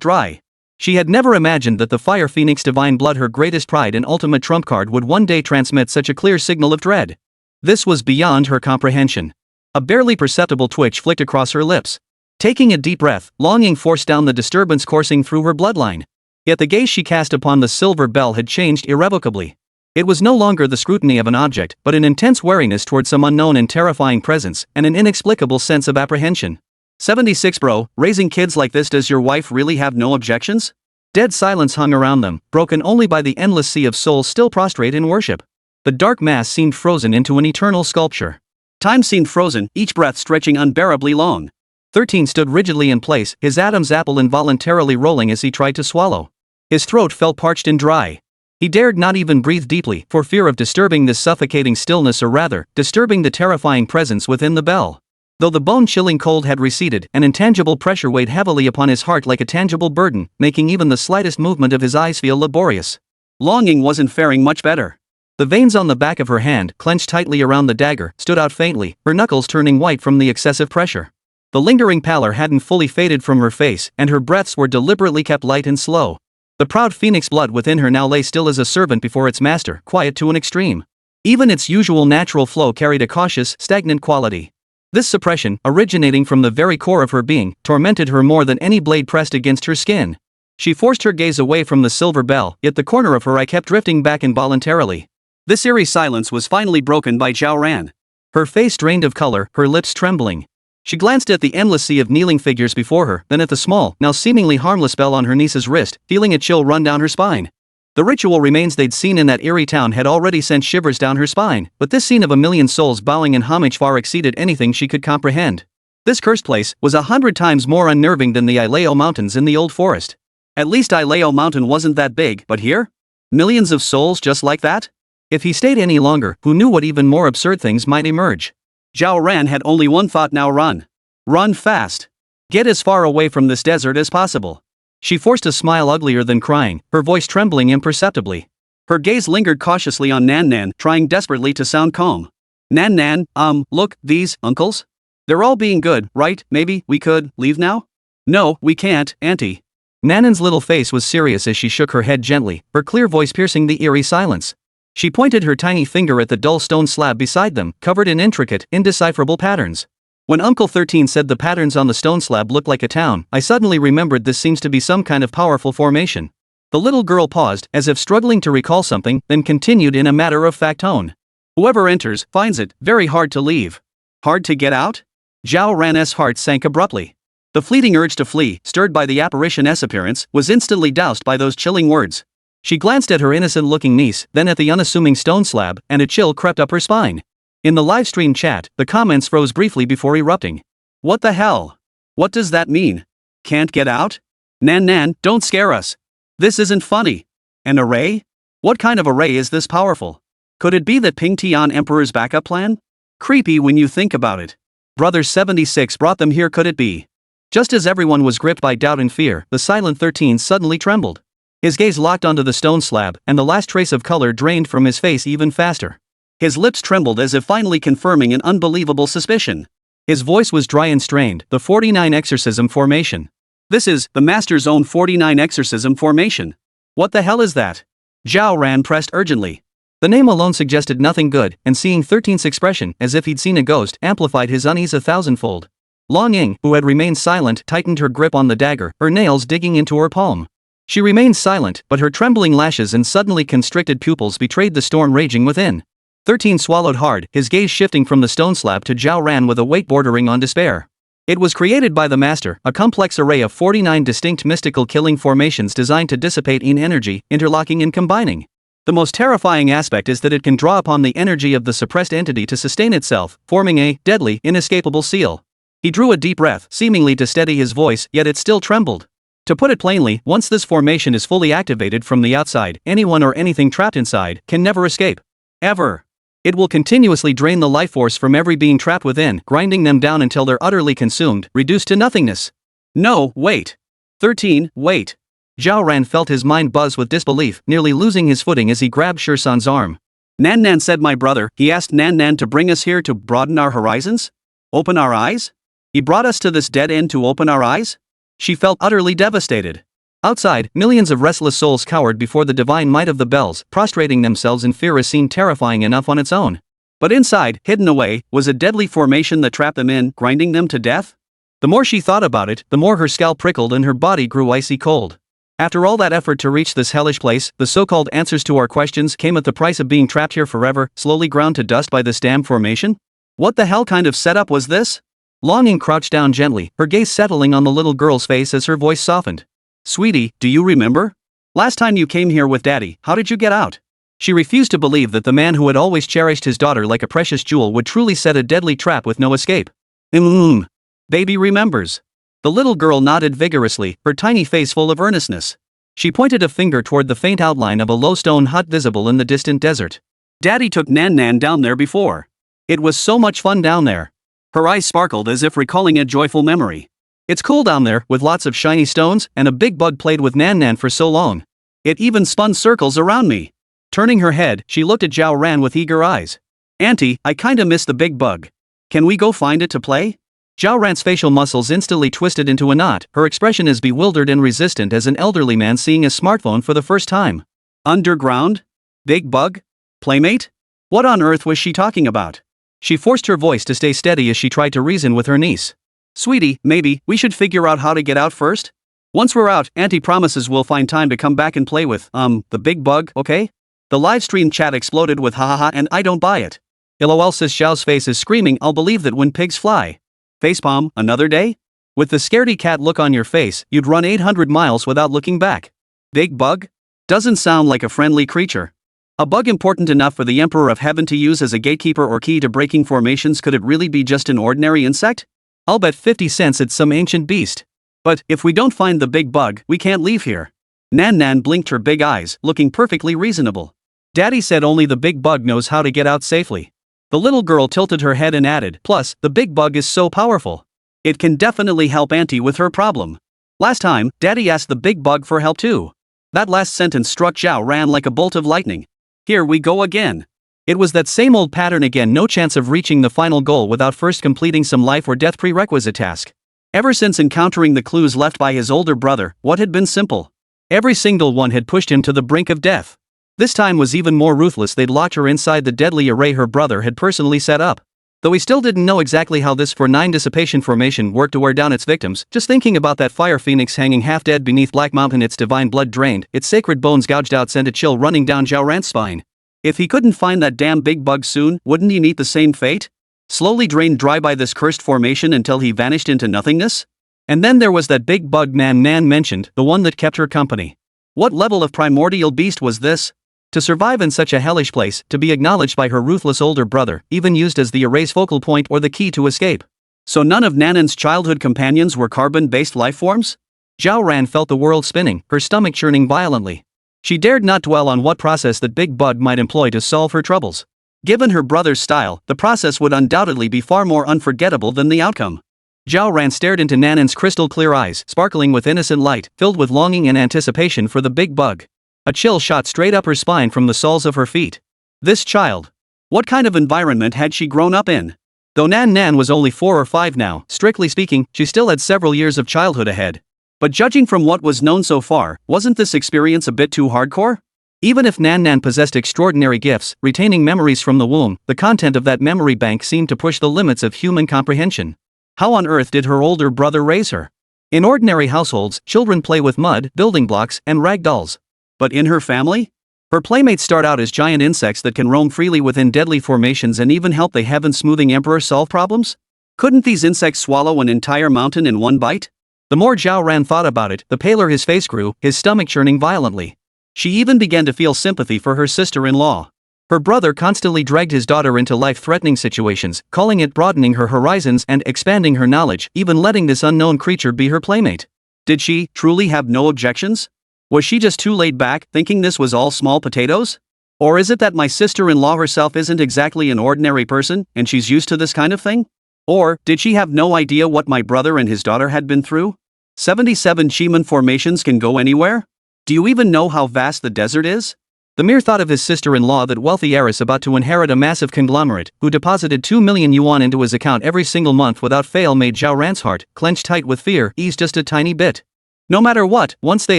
dry. She had never imagined that the fire phoenix divine blood, her greatest pride and ultimate trump card, would one day transmit such a clear signal of dread. This was beyond her comprehension. A barely perceptible twitch flicked across her lips. Taking a deep breath, Long Ying forced down the disturbance coursing through her bloodline. Yet the gaze she cast upon the silver bell had changed irrevocably. It was no longer the scrutiny of an object, but an intense wariness toward some unknown and terrifying presence, and an inexplicable sense of apprehension. 76 bro, raising kids like this, does your wife really have no objections? Dead silence hung around them, broken only by the endless sea of souls still prostrate in worship. The dark mass seemed frozen into an eternal sculpture. Time seemed frozen, each breath stretching unbearably long. 13 stood rigidly in place, his Adam's apple involuntarily rolling as he tried to swallow. His throat felt parched and dry. He dared not even breathe deeply, for fear of disturbing this suffocating stillness, or rather, disturbing the terrifying presence within the bell. Though the bone-chilling cold had receded, an intangible pressure weighed heavily upon his heart like a tangible burden, making even the slightest movement of his eyes feel laborious. Long Ying wasn't faring much better. The veins on the back of her hand, clenched tightly around the dagger, stood out faintly, her knuckles turning white from the excessive pressure. The lingering pallor hadn't fully faded from her face, and her breaths were deliberately kept light and slow. The proud phoenix blood within her now lay still as a servant before its master, quiet to an extreme. Even its usual natural flow carried a cautious, stagnant quality. This suppression, originating from the very core of her being, tormented her more than any blade pressed against her skin. She forced her gaze away from the silver bell, yet the corner of her eye kept drifting back involuntarily. This eerie silence was finally broken by Zhao Ran. Her face drained of color, her lips trembling. She glanced at the endless sea of kneeling figures before her, then at the small, now seemingly harmless bell on her niece's wrist, feeling a chill run down her spine. The ritual remains they'd seen in that eerie town had already sent shivers down her spine, but this scene of a million souls bowing in homage far exceeded anything she could comprehend. This cursed place was 100 times more unnerving than the Ileo Mountains in the old forest. At least Ileo Mountain wasn't that big, but here? Millions of souls just like that? If he stayed any longer, who knew what even more absurd things might emerge? Zhao Ran had only one thought: now run. Run fast. Get as far away from this desert as possible. She forced a smile uglier than crying, her voice trembling imperceptibly. Her gaze lingered cautiously on Nan Nan, trying desperately to sound calm. Nan Nan, look, these uncles? They're all being good, right? Maybe we could leave now? No, we can't, Auntie. Nanan's little face was serious as she shook her head gently, her clear voice piercing the eerie silence. She pointed her tiny finger at the dull stone slab beside them, covered in intricate, indecipherable patterns. When Uncle 13 said the patterns on the stone slab looked like a town, I suddenly remembered this seems to be some kind of powerful formation. The little girl paused, as if struggling to recall something, then continued in a matter-of-fact tone. Whoever enters finds it very hard to leave. Hard to get out? Zhao Ran's heart sank abruptly. The fleeting urge to flee, stirred by the apparition's appearance, was instantly doused by those chilling words. She glanced at her innocent-looking niece, then at the unassuming stone slab, and a chill crept up her spine. In the livestream chat, the comments froze briefly before erupting. What the hell? What does that mean? Can't get out? Nan Nan, don't scare us. This isn't funny. An array? What kind of array is this powerful? Could it be that Ping Tian Emperor's backup plan? Creepy when you think about it. Brother 76 brought them here, could it be? Just as everyone was gripped by doubt and fear, the silent 13 suddenly trembled. His gaze locked onto the stone slab, and the last trace of color drained from his face even faster. His lips trembled as if finally confirming an unbelievable suspicion. His voice was dry and strained. The 49 exorcism formation. This is the master's own 49 exorcism formation. What the hell is that? Zhao Ran pressed urgently. The name alone suggested nothing good, and seeing 13's expression, as if he'd seen a ghost, amplified his unease 1,000-fold. Long Ying, who had remained silent, tightened her grip on the dagger, her nails digging into her palm. She remained silent, but her trembling lashes and suddenly constricted pupils betrayed the storm raging within. 13 swallowed hard, his gaze shifting from the stone slab to Zhao Ran with a weight bordering on despair. It was created by the master, a complex array of 49 distinct mystical killing formations designed to dissipate in energy, interlocking and combining. The most terrifying aspect is that it can draw upon the energy of the suppressed entity to sustain itself, forming a deadly, inescapable seal. He drew a deep breath, seemingly to steady his voice, yet it still trembled. To put it plainly, once this formation is fully activated from the outside, anyone or anything trapped inside can never escape. Ever. It will continuously drain the life force from every being trapped within, grinding them down until they're utterly consumed, reduced to nothingness. No, wait. 13, wait. Zhao Ran felt his mind buzz with disbelief, nearly losing his footing as he grabbed Shirsan's arm. Nan Nan said my brother, he asked Nan Nan to bring us here to broaden our horizons? Open our eyes? He brought us to this dead end to open our eyes? She felt utterly devastated. Outside, millions of restless souls cowered before the divine might of the bells, prostrating themselves in fear. A scene terrifying enough on its own. But inside, hidden away, was a deadly formation that trapped them in, grinding them to death? The more she thought about it, the more her scalp prickled and her body grew icy cold. After all that effort to reach this hellish place, the so-called answers to our questions came at the price of being trapped here forever, slowly ground to dust by this damn formation? What the hell kind of setup was this? Longing crouched down gently, her gaze settling on the little girl's face as her voice softened. Sweetie, do you remember? Last time you came here with Daddy, how did you get out? She refused to believe that the man who had always cherished his daughter like a precious jewel would truly set a deadly trap with no escape. Baby remembers. The little girl nodded vigorously, her tiny face full of earnestness. She pointed a finger toward the faint outline of a low stone hut visible in the distant desert. Daddy took Nan Nan down there before. It was so much fun down there. Her eyes sparkled as if recalling a joyful memory. It's cool down there, with lots of shiny stones, and a big bug played with Nan Nan for so long. It even spun circles around me. Turning her head, she looked at Zhao Ran with eager eyes. Auntie, I kinda miss the big bug. Can we go find it to play? Zhao Ran's facial muscles instantly twisted into a knot, her expression as bewildered and resistant as an elderly man seeing a smartphone for the first time. Underground? Big bug? Playmate? What on earth was she talking about? She forced her voice to stay steady as she tried to reason with her niece. Sweetie, maybe we should figure out how to get out first? Once we're out, Auntie promises we'll find time to come back and play with, the big bug, okay? The livestream chat exploded with hahaha and I don't buy it. LOL sis Xiao's face is screaming I'll believe that when pigs fly. Facepalm, another day? With the scaredy cat look on your face, you'd run 800 miles without looking back. Big bug? Doesn't sound like a friendly creature. A bug important enough for the Emperor of Heaven to use as a gatekeeper or key to breaking formations. Could it really be just an ordinary insect? I'll bet 50 cents it's some ancient beast. But if we don't find the big bug, we can't leave here. Nan blinked her big eyes, looking perfectly reasonable. Daddy said only the big bug knows how to get out safely. The little girl tilted her head and added, plus, the big bug is so powerful. It can definitely help Auntie with her problem. Last time, Daddy asked the big bug for help too. That last sentence struck Zhao Ran like a bolt of lightning. Here we go again. It was that same old pattern again, no chance of reaching the final goal without first completing some life or death prerequisite task. Ever since encountering the clues left by his older brother, what had been simple? Every single one had pushed him to the brink of death. This time was even more ruthless. They'd locked her inside the deadly array her brother had personally set up. Though he still didn't know exactly how this 4-9 dissipation formation worked to wear down its victims, just thinking about that fire phoenix hanging half dead beneath Black Mountain, its divine blood drained, its sacred bones gouged out, sent a chill running down Zhao Ran's spine. If he couldn't find that damn big bug soon, wouldn't he meet the same fate? Slowly drained dry by this cursed formation until he vanished into nothingness? And then there was that big bug Nan mentioned, the one that kept her company. What level of primordial beast was this? To survive in such a hellish place, to be acknowledged by her ruthless older brother, even used as the array's focal point or the key to escape. So none of Nanan's childhood companions were carbon-based lifeforms? Zhao Ran felt the world spinning, her stomach churning violently. She dared not dwell on what process that big bug might employ to solve her troubles. Given her brother's style, the process would undoubtedly be far more unforgettable than the outcome. Zhao Ran stared into Nanan's crystal-clear eyes, sparkling with innocent light, filled with longing and anticipation for the big bug. A chill shot straight up her spine from the soles of her feet. This child. What kind of environment had she grown up in? Though Nan was only 4 or 5 now, strictly speaking, she still had several years of childhood ahead. But judging from what was known so far, wasn't this experience a bit too hardcore? Even if Nan possessed extraordinary gifts, retaining memories from the womb, the content of that memory bank seemed to push the limits of human comprehension. How on earth did her older brother raise her? In ordinary households, children play with mud, building blocks, and rag dolls. But in her family? Her playmates start out as giant insects that can roam freely within deadly formations and even help the heaven-smoothing emperor solve problems? Couldn't these insects swallow an entire mountain in one bite? The more Zhao Ran thought about it, the paler his face grew, his stomach churning violently. She even began to feel sympathy for her sister-in-law. Her brother constantly dragged his daughter into life-threatening situations, calling it broadening her horizons and expanding her knowledge, even letting this unknown creature be her playmate. Did she truly have no objections? Was she just too laid back, thinking this was all small potatoes? Or is it that my sister-in-law herself isn't exactly an ordinary person, and she's used to this kind of thing? Or, did she have no idea what my brother and his daughter had been through? 77 Shiman formations can go anywhere? Do you even know how vast the desert is? The mere thought of his sister-in-law, that wealthy heiress about to inherit a massive conglomerate, who deposited 2 million yuan into his account every single month without fail, made Zhao Ran's heart, clenched tight with fear, ease just a tiny bit. No matter what, once they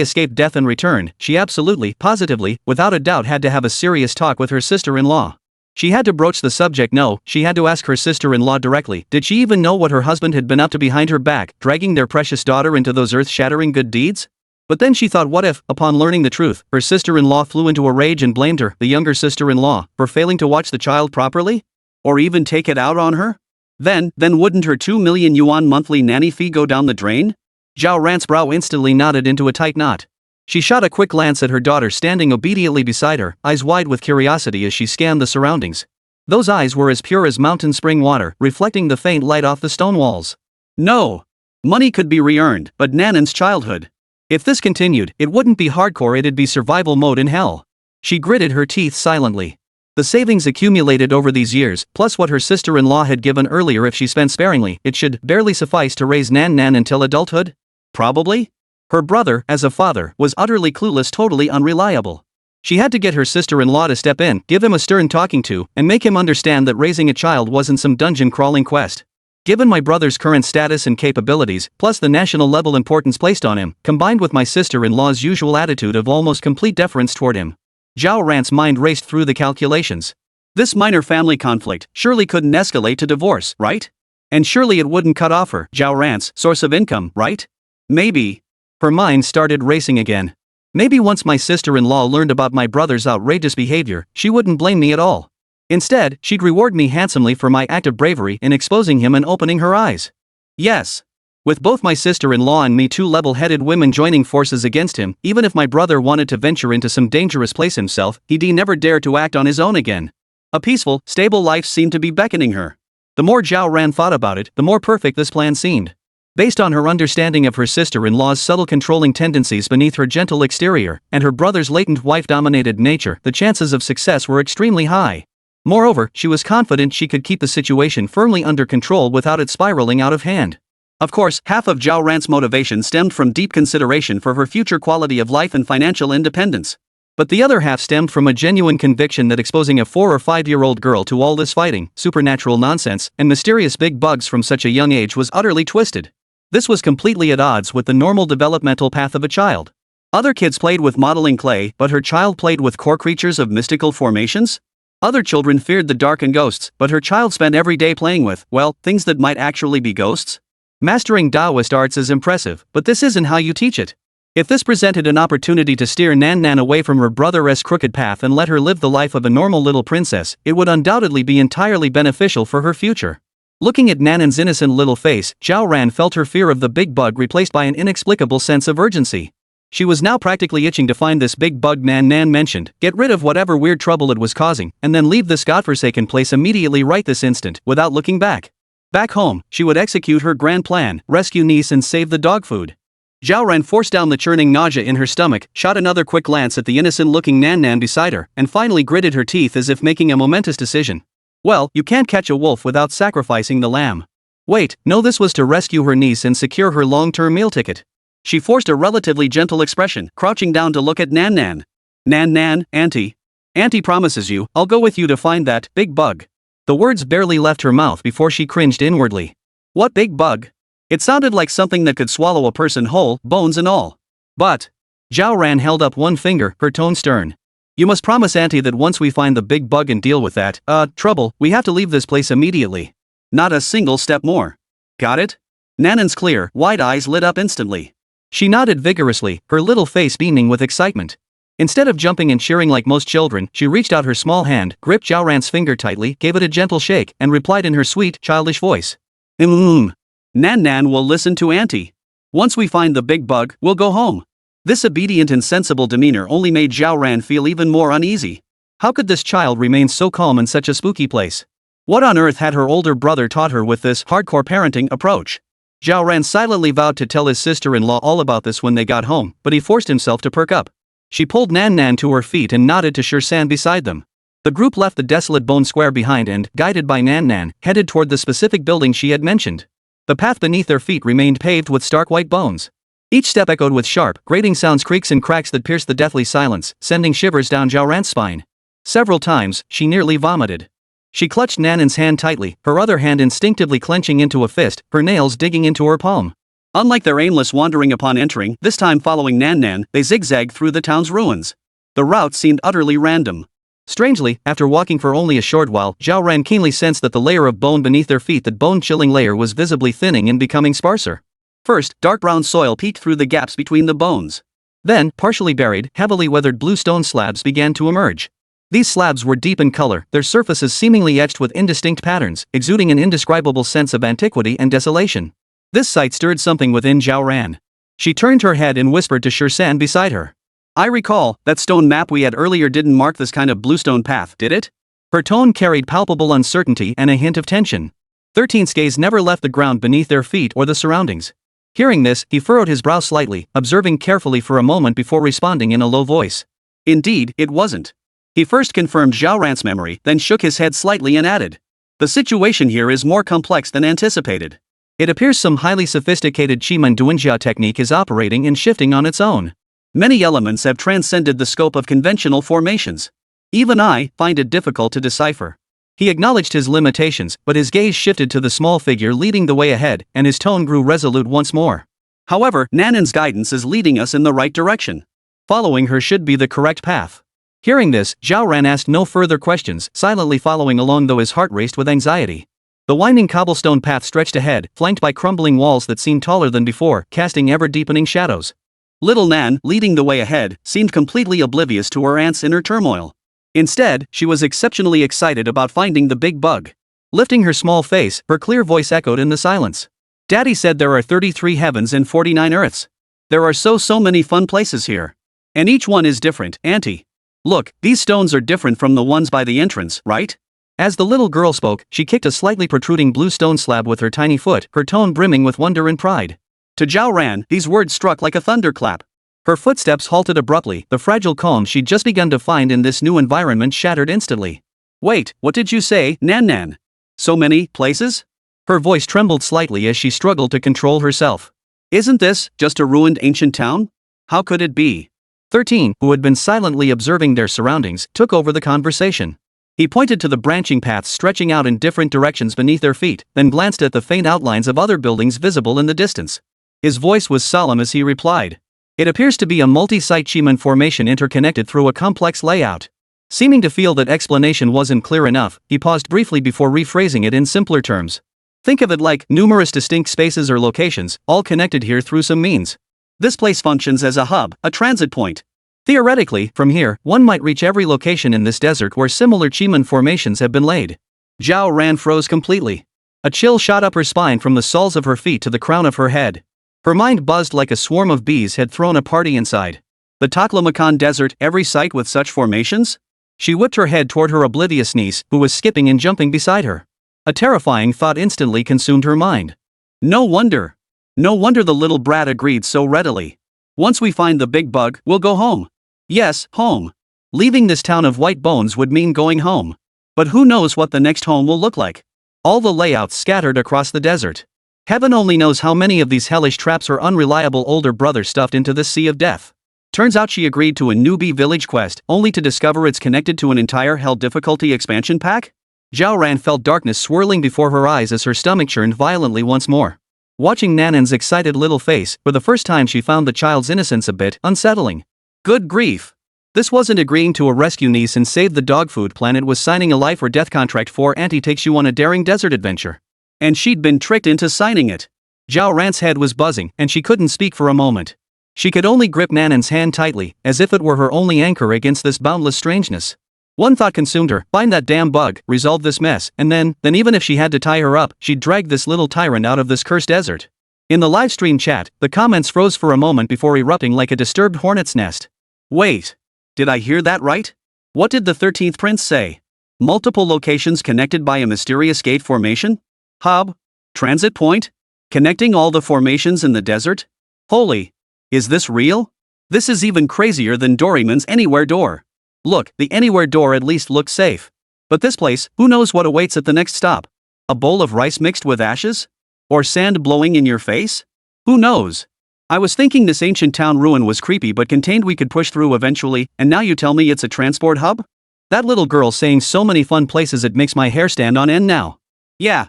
escaped death and returned, she absolutely, positively, without a doubt had to have a serious talk with her sister-in-law. She had to broach the subject. No, she had to ask her sister-in-law directly. Did she even know what her husband had been up to behind her back, dragging their precious daughter into those earth-shattering good deeds? But then she thought, what if, upon learning the truth, her sister-in-law flew into a rage and blamed her, the younger sister-in-law, for failing to watch the child properly? Or even take it out on her? Then wouldn't her 2 million yuan monthly nanny fee go down the drain? Zhao Ran's brow instantly knotted into a tight knot. She shot a quick glance at her daughter standing obediently beside her, eyes wide with curiosity as she scanned the surroundings. Those eyes were as pure as mountain spring water, reflecting the faint light off the stone walls. No! Money could be re-earned, but Nanan's childhood. If this continued, it wouldn't be hardcore, it'd be survival mode in hell. She gritted her teeth silently. The savings accumulated over these years, plus what her sister-in-law had given earlier, if she spent sparingly, it should barely suffice to raise Nan until adulthood? Probably? Her brother, as a father, was utterly clueless, totally unreliable. She had to get her sister-in-law to step in, give him a stern talking to, and make him understand that raising a child wasn't some dungeon-crawling quest. Given my brother's current status and capabilities, plus the national-level importance placed on him, combined with my sister-in-law's usual attitude of almost complete deference toward him, Zhao Ran's mind raced through the calculations. This minor family conflict surely couldn't escalate to divorce, right? And surely it wouldn't cut off her, Zhao Ran's, source of income, right? Maybe. Her mind started racing again. Maybe once my sister-in-law learned about my brother's outrageous behavior, she wouldn't blame me at all. Instead, she'd reward me handsomely for my act of bravery in exposing him and opening her eyes. Yes. With both my sister-in-law and me two level-headed women joining forces against him, even if my brother wanted to venture into some dangerous place himself, he'd never dare to act on his own again. A peaceful, stable life seemed to be beckoning her. The more Zhao Ran thought about it, the more perfect this plan seemed. Based on her understanding of her sister-in-law's subtle controlling tendencies beneath her gentle exterior, and her brother's latent wife-dominated nature, the chances of success were extremely high. Moreover, she was confident she could keep the situation firmly under control without it spiraling out of hand. Of course, half of Zhao Ran's motivation stemmed from deep consideration for her future quality of life and financial independence. But the other half stemmed from a genuine conviction that exposing a 4 or 5-year-old girl to all this fighting, supernatural nonsense, and mysterious big bugs from such a young age was utterly twisted. This was completely at odds with the normal developmental path of a child. Other kids played with modeling clay, but her child played with core creatures of mystical formations? Other children feared the dark and ghosts, but her child spent every day playing with, well, things that might actually be ghosts? Mastering Taoist arts is impressive, but this isn't how you teach it. If this presented an opportunity to steer Nan Nan away from her brother's crooked path and let her live the life of a normal little princess, it would undoubtedly be entirely beneficial for her future. Looking at Nanan's innocent little face, Zhao Ran felt her fear of the big bug replaced by an inexplicable sense of urgency. She was now practically itching to find this big bug Nan Nan mentioned, get rid of whatever weird trouble it was causing, and then leave this godforsaken place immediately right this instant, without looking back. Back home, she would execute her grand plan, rescue niece and save the dog food. Zhao Ran forced down the churning nausea in her stomach, shot another quick glance at the innocent-looking Nan Nan beside her, and finally gritted her teeth as if making a momentous decision. Well, you can't catch a wolf without sacrificing the lamb. Wait, no, this was to rescue her niece and secure her long-term meal ticket. She forced a relatively gentle expression, crouching down to look at Nan Nan. Nan Nan, Auntie. Auntie promises you, I'll go with you to find that big bug. The words barely left her mouth before she cringed inwardly. What big bug? It sounded like something that could swallow a person whole, bones and all. But Zhao Ran held up one finger, her tone stern. You must promise Auntie that once we find the big bug and deal with that, trouble, we have to leave this place immediately. Not a single step more. Got it? Nanan's clear, wide eyes lit up instantly. She nodded vigorously, her little face beaming with excitement. Instead of jumping and cheering like most children, she reached out her small hand, gripped Zhao Ran's finger tightly, gave it a gentle shake, and replied in her sweet, childish voice. Nan Nan will listen to Auntie. Once we find the big bug, we'll go home. This obedient and sensible demeanor only made Zhao Ran feel even more uneasy. How could this child remain so calm in such a spooky place? What on earth had her older brother taught her with this hardcore parenting approach? Zhao Ran silently vowed to tell his sister-in-law all about this when they got home, but he forced himself to perk up. She pulled Nan Nan to her feet and nodded to Shirsan beside them. The group left the desolate bone square behind and, guided by Nan Nan, headed toward the specific building she had mentioned. The path beneath their feet remained paved with stark white bones. Each step echoed with sharp, grating sounds, creaks and cracks that pierced the deathly silence, sending shivers down Zhao Ran's spine. Several times, she nearly vomited. She clutched Nanan's hand tightly, her other hand instinctively clenching into a fist, her nails digging into her palm. Unlike their aimless wandering upon entering, this time following Nan Nan, they zigzagged through the town's ruins. The route seemed utterly random. Strangely, after walking for only a short while, Zhao Ran keenly sensed that the layer of bone beneath their feet, that bone-chilling layer, was visibly thinning and becoming sparser. First, dark brown soil peeked through the gaps between the bones. Then, partially buried, heavily weathered blue stone slabs began to emerge. These slabs were deep in color, their surfaces seemingly etched with indistinct patterns, exuding an indescribable sense of antiquity and desolation. This sight stirred something within Zhao Ran. She turned her head and whispered to Shirsan beside her. I recall, that stone map we had earlier didn't mark this kind of bluestone path, did it? Her tone carried palpable uncertainty and a hint of tension. 13's gaze never left the ground beneath their feet or the surroundings. Hearing this, he furrowed his brow slightly, observing carefully for a moment before responding in a low voice. Indeed, it wasn't. He first confirmed Zhao Ran's memory, then shook his head slightly and added. The situation here is more complex than anticipated. It appears some highly sophisticated Chiman Duanjia technique is operating and shifting on its own. Many elements have transcended the scope of conventional formations. Even I find it difficult to decipher. He acknowledged his limitations, but his gaze shifted to the small figure leading the way ahead, and his tone grew resolute once more. However, Nanan's guidance is leading us in the right direction. Following her should be the correct path. Hearing this, Zhao Ran asked no further questions, silently following along though his heart raced with anxiety. The winding cobblestone path stretched ahead, flanked by crumbling walls that seemed taller than before, casting ever-deepening shadows. Little Nan, leading the way ahead, seemed completely oblivious to her aunt's inner turmoil. Instead, she was exceptionally excited about finding the big bug. Lifting her small face, her clear voice echoed in the silence. Daddy said there are 33 heavens and 49 earths. There are so many fun places here. And each one is different, Auntie. Look, these stones are different from the ones by the entrance, right? As the little girl spoke, she kicked a slightly protruding blue stone slab with her tiny foot, her tone brimming with wonder and pride. To Zhao Ran, these words struck like a thunderclap. Her footsteps halted abruptly, the fragile calm she'd just begun to find in this new environment shattered instantly. Wait, what did you say, Nan? So many places? Her voice trembled slightly as she struggled to control herself. Isn't this just a ruined ancient town? How could it be? 13, who had been silently observing their surroundings, took over the conversation. He pointed to the branching paths stretching out in different directions beneath their feet, then glanced at the faint outlines of other buildings visible in the distance. His voice was solemn as he replied. It appears to be a multi-site Chiman formation interconnected through a complex layout. Seeming to feel that explanation wasn't clear enough, he paused briefly before rephrasing it in simpler terms. Think of it like numerous distinct spaces or locations, all connected here through some means. This place functions as a hub, a transit point. Theoretically, from here, one might reach every location in this desert where similar Chiman formations have been laid. Zhao Ran froze completely. A chill shot up her spine from the soles of her feet to the crown of her head. Her mind buzzed like a swarm of bees had thrown a party inside. The Taklamakan Desert, every site with such formations? She whipped her head toward her oblivious niece, who was skipping and jumping beside her. A terrifying thought instantly consumed her mind. No wonder the little brat agreed so readily. Once we find the big bug, we'll go home. Yes, home. Leaving this town of white bones would mean going home. But who knows what the next home will look like? All the layouts scattered across the desert. Heaven only knows how many of these hellish traps her unreliable older brother stuffed into this sea of death. Turns out she agreed to a newbie village quest, only to discover it's connected to an entire hell difficulty expansion pack? Zhao Ran felt darkness swirling before her eyes as her stomach churned violently once more. Watching Nanan's excited little face, for the first time she found the child's innocence a bit unsettling. Good grief! This wasn't agreeing to a rescue niece and save the dog food planet, was signing a life or death contract for Auntie takes you on a daring desert adventure. And she'd been tricked into signing it. Zhao Ran's head was buzzing, and she couldn't speak for a moment. She could only grip Nanan's hand tightly, as if it were her only anchor against this boundless strangeness. One thought consumed her: find that damn bug, resolve this mess, and then even if she had to tie her up, she'd drag this little tyrant out of this cursed desert. In the livestream chat, the comments froze for a moment before erupting like a disturbed hornet's nest. Wait. Did I hear that right? What did the 13th prince say? Multiple locations connected by a mysterious gate formation? Hub? Transit point? Connecting all the formations in the desert? Holy. Is this real? This is even crazier than Doraemon's Anywhere door. Look, the Anywhere door at least looks safe. But this place, who knows what awaits at the next stop? A bowl of rice mixed with ashes? Or sand blowing in your face? Who knows? I was thinking this ancient town ruin was creepy but contained, we could push through eventually, and now you tell me it's a transport hub? That little girl saying so many fun places, it makes my hair stand on end now. Yeah.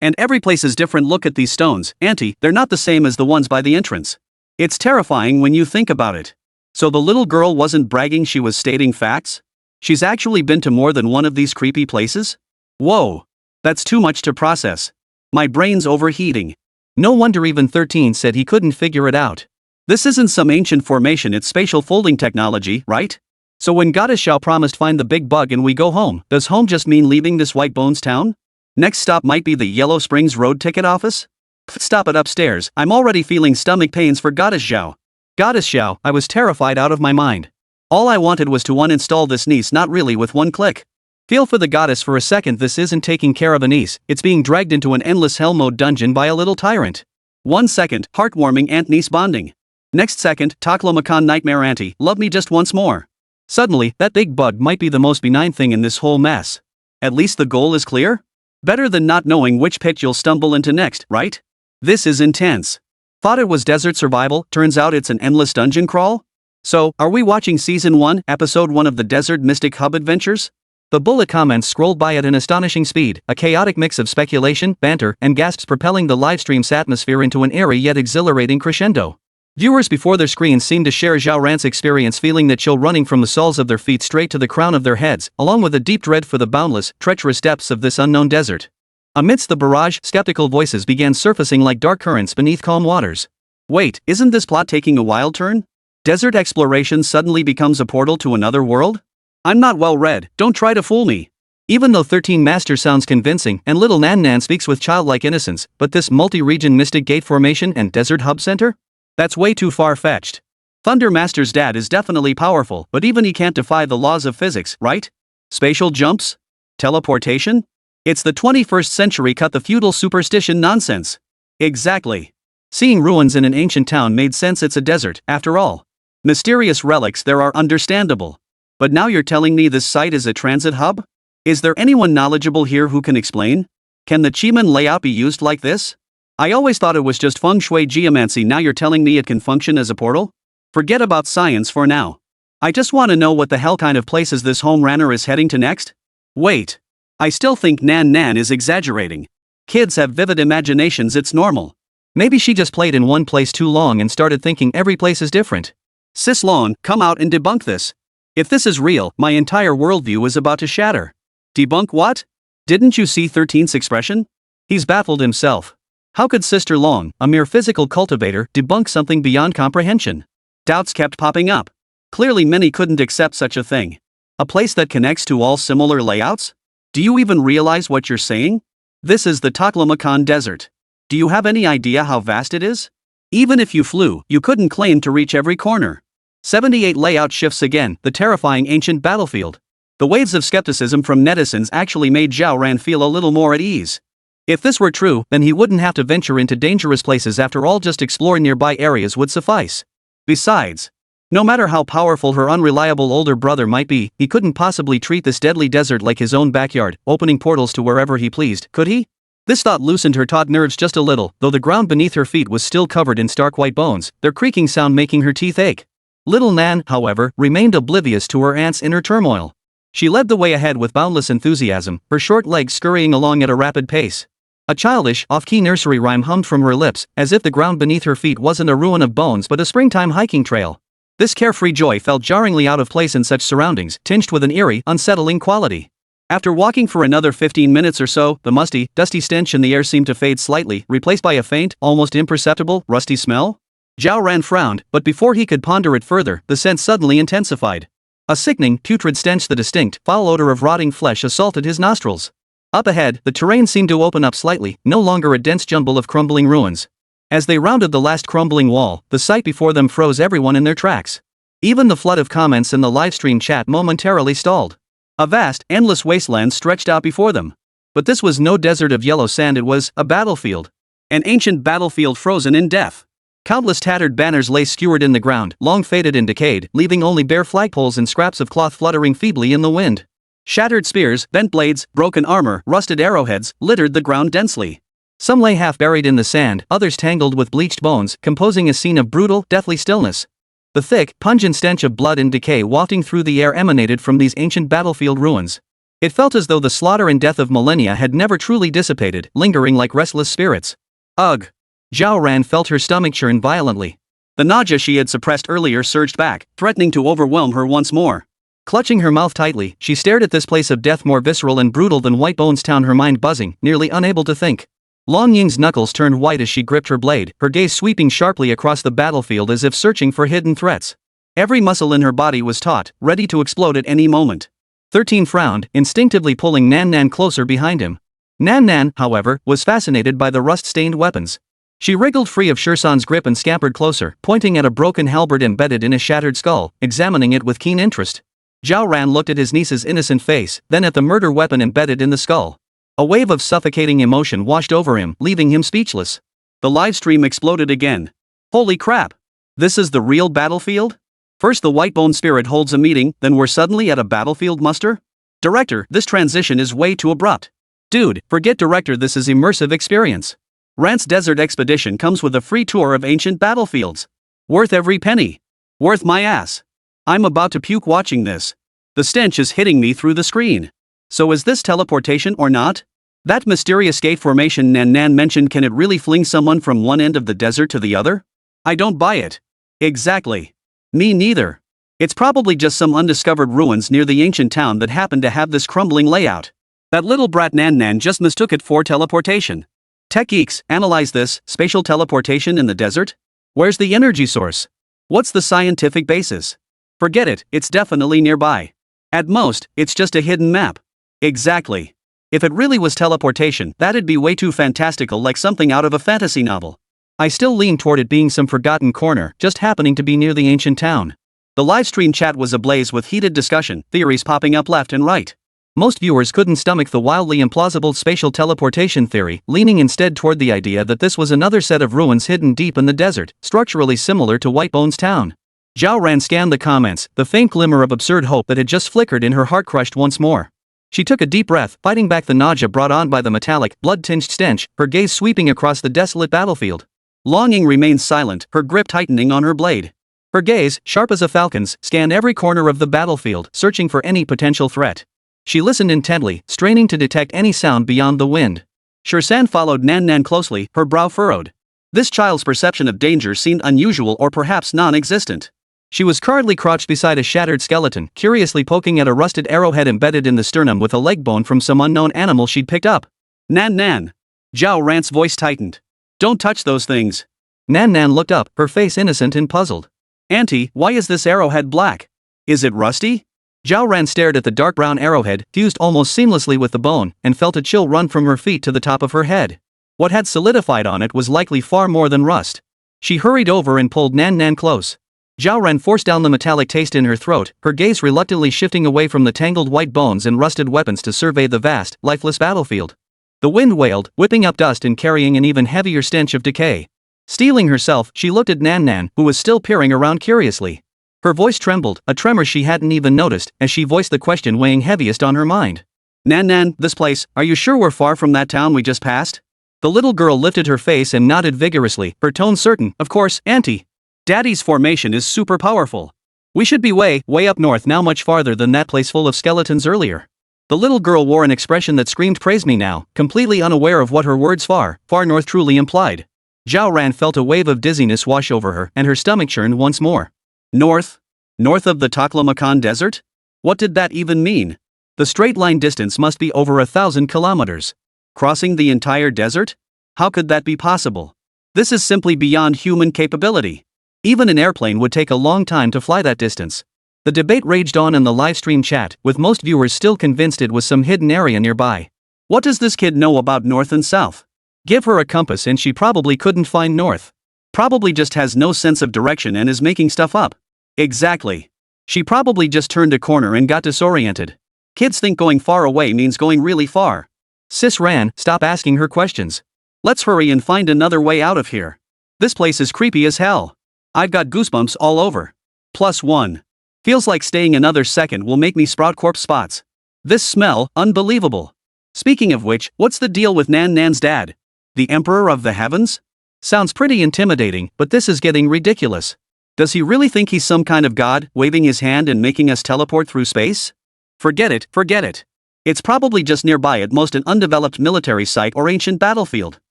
And every place is different. Look at these stones, Auntie, they're not the same as the ones by the entrance. It's terrifying when you think about it. So the little girl wasn't bragging, she was stating facts? She's actually been to more than one of these creepy places? Whoa. That's too much to process. My brain's overheating. No wonder even 13 said he couldn't figure it out. This isn't some ancient formation, it's spatial folding technology, right? So when Goddess Xiao promised find the big bug and we go home, does home just mean leaving this white bones town? Next stop might be the Yellow Springs Road ticket office? Stop it upstairs, I'm already feeling stomach pains for Goddess Xiao. Goddess Xiao, I was terrified out of my mind. All I wanted was to uninstall this niece, not really with one click. Feel for the goddess for a second, this isn't taking care of a niece, it's being dragged into an endless hell mode dungeon by a little tyrant. 1 second, heartwarming aunt-niece bonding. Next second, Taklamakan nightmare auntie, love me just once more. Suddenly, that big bug might be the most benign thing in this whole mess. At least the goal is clear? Better than not knowing which pit you'll stumble into next, right? This is intense. Thought it was desert survival, turns out it's an endless dungeon crawl? So, are we watching Season 1, Episode 1 of the Desert Mystic Hub Adventures? The bullet comments scrolled by at an astonishing speed, a chaotic mix of speculation, banter, and gasps propelling the livestream's atmosphere into an airy yet exhilarating crescendo. Viewers before their screens seemed to share Zhao Ran's experience, feeling the chill running from the soles of their feet straight to the crown of their heads, along with a deep dread for the boundless, treacherous depths of this unknown desert. Amidst the barrage, skeptical voices began surfacing like dark currents beneath calm waters. Wait, isn't this plot taking a wild turn? Desert exploration suddenly becomes a portal to another world? I'm not well read, don't try to fool me. Even though 13 Master sounds convincing and little Nan Nan speaks with childlike innocence, but this multi-region mystic gate formation and desert hub center? That's way too far-fetched. Thunder Master's dad is definitely powerful, but even he can't defy the laws of physics, right? Spatial jumps? Teleportation? It's the 21st century, cut the feudal superstition nonsense. Exactly. Seeing ruins in an ancient town made sense, it's a desert, after all. Mysterious relics there are, understandable. But now you're telling me this site is a transit hub? Is there anyone knowledgeable here who can explain? Can the Chiman layout be used like this? I always thought it was just feng shui geomancy, now you're telling me it can function as a portal? Forget about science for now. I just want to know what the hell kind of places this home runner is heading to next? Wait. I still think Nan Nan is exaggerating. Kids have vivid imaginations, it's normal. Maybe she just played in one place too long and started thinking every place is different. Sis Lon, come out and debunk this. If this is real, my entire worldview is about to shatter. Debunk what? Didn't you see 13's expression? He's baffled himself. How could Sister Long, a mere physical cultivator, debunk something beyond comprehension? Doubts kept popping up. Clearly many couldn't accept such a thing. A place that connects to all similar layouts? Do you even realize what you're saying? This is the Taklamakan Desert. Do you have any idea how vast it is? Even if you flew, you couldn't claim to reach every corner. 78 layout shifts again, the terrifying ancient battlefield. The waves of skepticism from netizens actually made Zhao Ran feel a little more at ease. If this were true, then he wouldn't have to venture into dangerous places after all, just exploring nearby areas would suffice. Besides, no matter how powerful her unreliable older brother might be, he couldn't possibly treat this deadly desert like his own backyard, opening portals to wherever he pleased, could he? This thought loosened her taut nerves just a little, though the ground beneath her feet was still covered in stark white bones, their creaking sound making her teeth ache. Little Nan, however, remained oblivious to her aunt's inner turmoil. She led the way ahead with boundless enthusiasm, her short legs scurrying along at a rapid pace. A childish, off-key nursery rhyme hummed from her lips, as if the ground beneath her feet wasn't a ruin of bones but a springtime hiking trail. This carefree joy felt jarringly out of place in such surroundings, tinged with an eerie, unsettling quality. After walking for another 15 minutes or so, the musty, dusty stench in the air seemed to fade slightly, replaced by a faint, almost imperceptible, rusty smell. Zhao Ran frowned, but before he could ponder it further, the scent suddenly intensified. A sickening, putrid stench, the distinct, foul odor of rotting flesh assaulted his nostrils. Up ahead, the terrain seemed to open up slightly, no longer a dense jumble of crumbling ruins. As they rounded the last crumbling wall, the sight before them froze everyone in their tracks. Even the flood of comments in the livestream chat momentarily stalled. A vast, endless wasteland stretched out before them. But this was no desert of yellow sand, it was a battlefield. An ancient battlefield frozen in death. Countless tattered banners lay skewered in the ground, long faded and decayed, leaving only bare flagpoles and scraps of cloth fluttering feebly in the wind. Shattered spears, bent blades, broken armor, rusted arrowheads, littered the ground densely. Some lay half buried in the sand, others tangled with bleached bones, composing a scene of brutal, deathly stillness. The thick, pungent stench of blood and decay wafting through the air emanated from these ancient battlefield ruins. It felt as though the slaughter and death of millennia had never truly dissipated, lingering like restless spirits. Ugh! Zhao Ran felt her stomach churn violently. The nausea she had suppressed earlier surged back, threatening to overwhelm her once more. Clutching her mouth tightly, she stared at this place of death, more visceral and brutal than White Bones Town, her mind buzzing, nearly unable to think. Long Ying's knuckles turned white as she gripped her blade, her gaze sweeping sharply across the battlefield as if searching for hidden threats. Every muscle in her body was taut, ready to explode at any moment. 13 frowned, instinctively pulling Nan Nan closer behind him. Nan Nan, however, was fascinated by the rust-stained weapons. She wriggled free of Shursan's grip and scampered closer, pointing at a broken halberd embedded in a shattered skull, examining it with keen interest. Zhao Ran looked at his niece's innocent face, then at the murder weapon embedded in the skull. A wave of suffocating emotion washed over him, leaving him speechless. The livestream exploded again. Holy crap! This is the real battlefield? First the Whitebone spirit holds a meeting, then we're suddenly at a battlefield muster? Director, this transition is way too abrupt. Dude, forget director, this is immersive experience. Rant's desert expedition comes with a free tour of ancient battlefields. Worth every penny. Worth my ass. I'm about to puke watching this. The stench is hitting me through the screen. So is this teleportation or not? That mysterious gate formation Nan Nan mentioned, can it really fling someone from one end of the desert to the other? I don't buy it. Exactly. Me neither. It's probably just some undiscovered ruins near the ancient town that happen to have this crumbling layout. That little brat Nan Nan just mistook it for teleportation. Tech geeks, analyze this, spatial teleportation in the desert? Where's the energy source? What's the scientific basis? Forget it, it's definitely nearby. At most, it's just a hidden map. Exactly. If it really was teleportation, that'd be way too fantastical, like something out of a fantasy novel. I still lean toward it being some forgotten corner, just happening to be near the ancient town. The livestream chat was ablaze with heated discussion, theories popping up left and right. Most viewers couldn't stomach the wildly implausible spatial teleportation theory, leaning instead toward the idea that this was another set of ruins hidden deep in the desert, structurally similar to Whitebones Town. Zhao Ran scanned the comments, the faint glimmer of absurd hope that had just flickered in her heart crushed once more. She took a deep breath, fighting back the nausea brought on by the metallic, blood-tinged stench, her gaze sweeping across the desolate battlefield. Longing remained silent, her grip tightening on her blade. Her gaze, sharp as a falcon's, scanned every corner of the battlefield, searching for any potential threat. She listened intently, straining to detect any sound beyond the wind. Shirsan followed Nan Nan closely, her brow furrowed. This child's perception of danger seemed unusual or perhaps non-existent. She was currently crouched beside a shattered skeleton, curiously poking at a rusted arrowhead embedded in the sternum with a leg bone from some unknown animal she'd picked up. Nan Nan. Zhao Ran's voice tightened. Don't touch those things. Nan Nan looked up, her face innocent and puzzled. Auntie, why is this arrowhead black? Is it rusty? Zhao Ran stared at the dark brown arrowhead, fused almost seamlessly with the bone, and felt a chill run from her feet to the top of her head. What had solidified on it was likely far more than rust. She hurried over and pulled Nan Nan close. Zhao Ran forced down the metallic taste in her throat, her gaze reluctantly shifting away from the tangled white bones and rusted weapons to survey the vast, lifeless battlefield. The wind wailed, whipping up dust and carrying an even heavier stench of decay. Steeling herself, she looked at Nan Nan, who was still peering around curiously. Her voice trembled, a tremor she hadn't even noticed, as she voiced the question weighing heaviest on her mind. Nan Nan, this place, are you sure we're far from that town we just passed? The little girl lifted her face and nodded vigorously, her tone certain. Of course, Auntie. Daddy's formation is super powerful. We should be way up north now, much farther than that place full of skeletons earlier. The little girl wore an expression that screamed praise me now, completely unaware of what her words far north truly implied. Zhao Ran felt a wave of dizziness wash over her, and her stomach churned once more. North? North of the Taklamakan Desert? What did that even mean? The straight line distance must be over 1,000 kilometers. Crossing the entire desert? How could that be possible? This is simply beyond human capability. Even an airplane would take a long time to fly that distance. The debate raged on in the livestream chat, with most viewers still convinced it was some hidden area nearby. What does this kid know about north and south? Give her a compass and she probably couldn't find north. Probably just has no sense of direction and is making stuff up. Exactly. She probably just turned a corner and got disoriented. Kids think going far away means going really far. Sis Ran, stop asking her questions. Let's hurry and find another way out of here. This place is creepy as hell. I've got goosebumps all over. +1. Feels like staying another second will make me sprout corpse spots. This smell, unbelievable. Speaking of which, what's the deal with Nan Nan's dad? The Emperor of the Heavens? Sounds pretty intimidating, but this is getting ridiculous. Does he really think he's some kind of god, waving his hand and making us teleport through space? Forget it. It's probably just nearby, at most an undeveloped military site or ancient battlefield.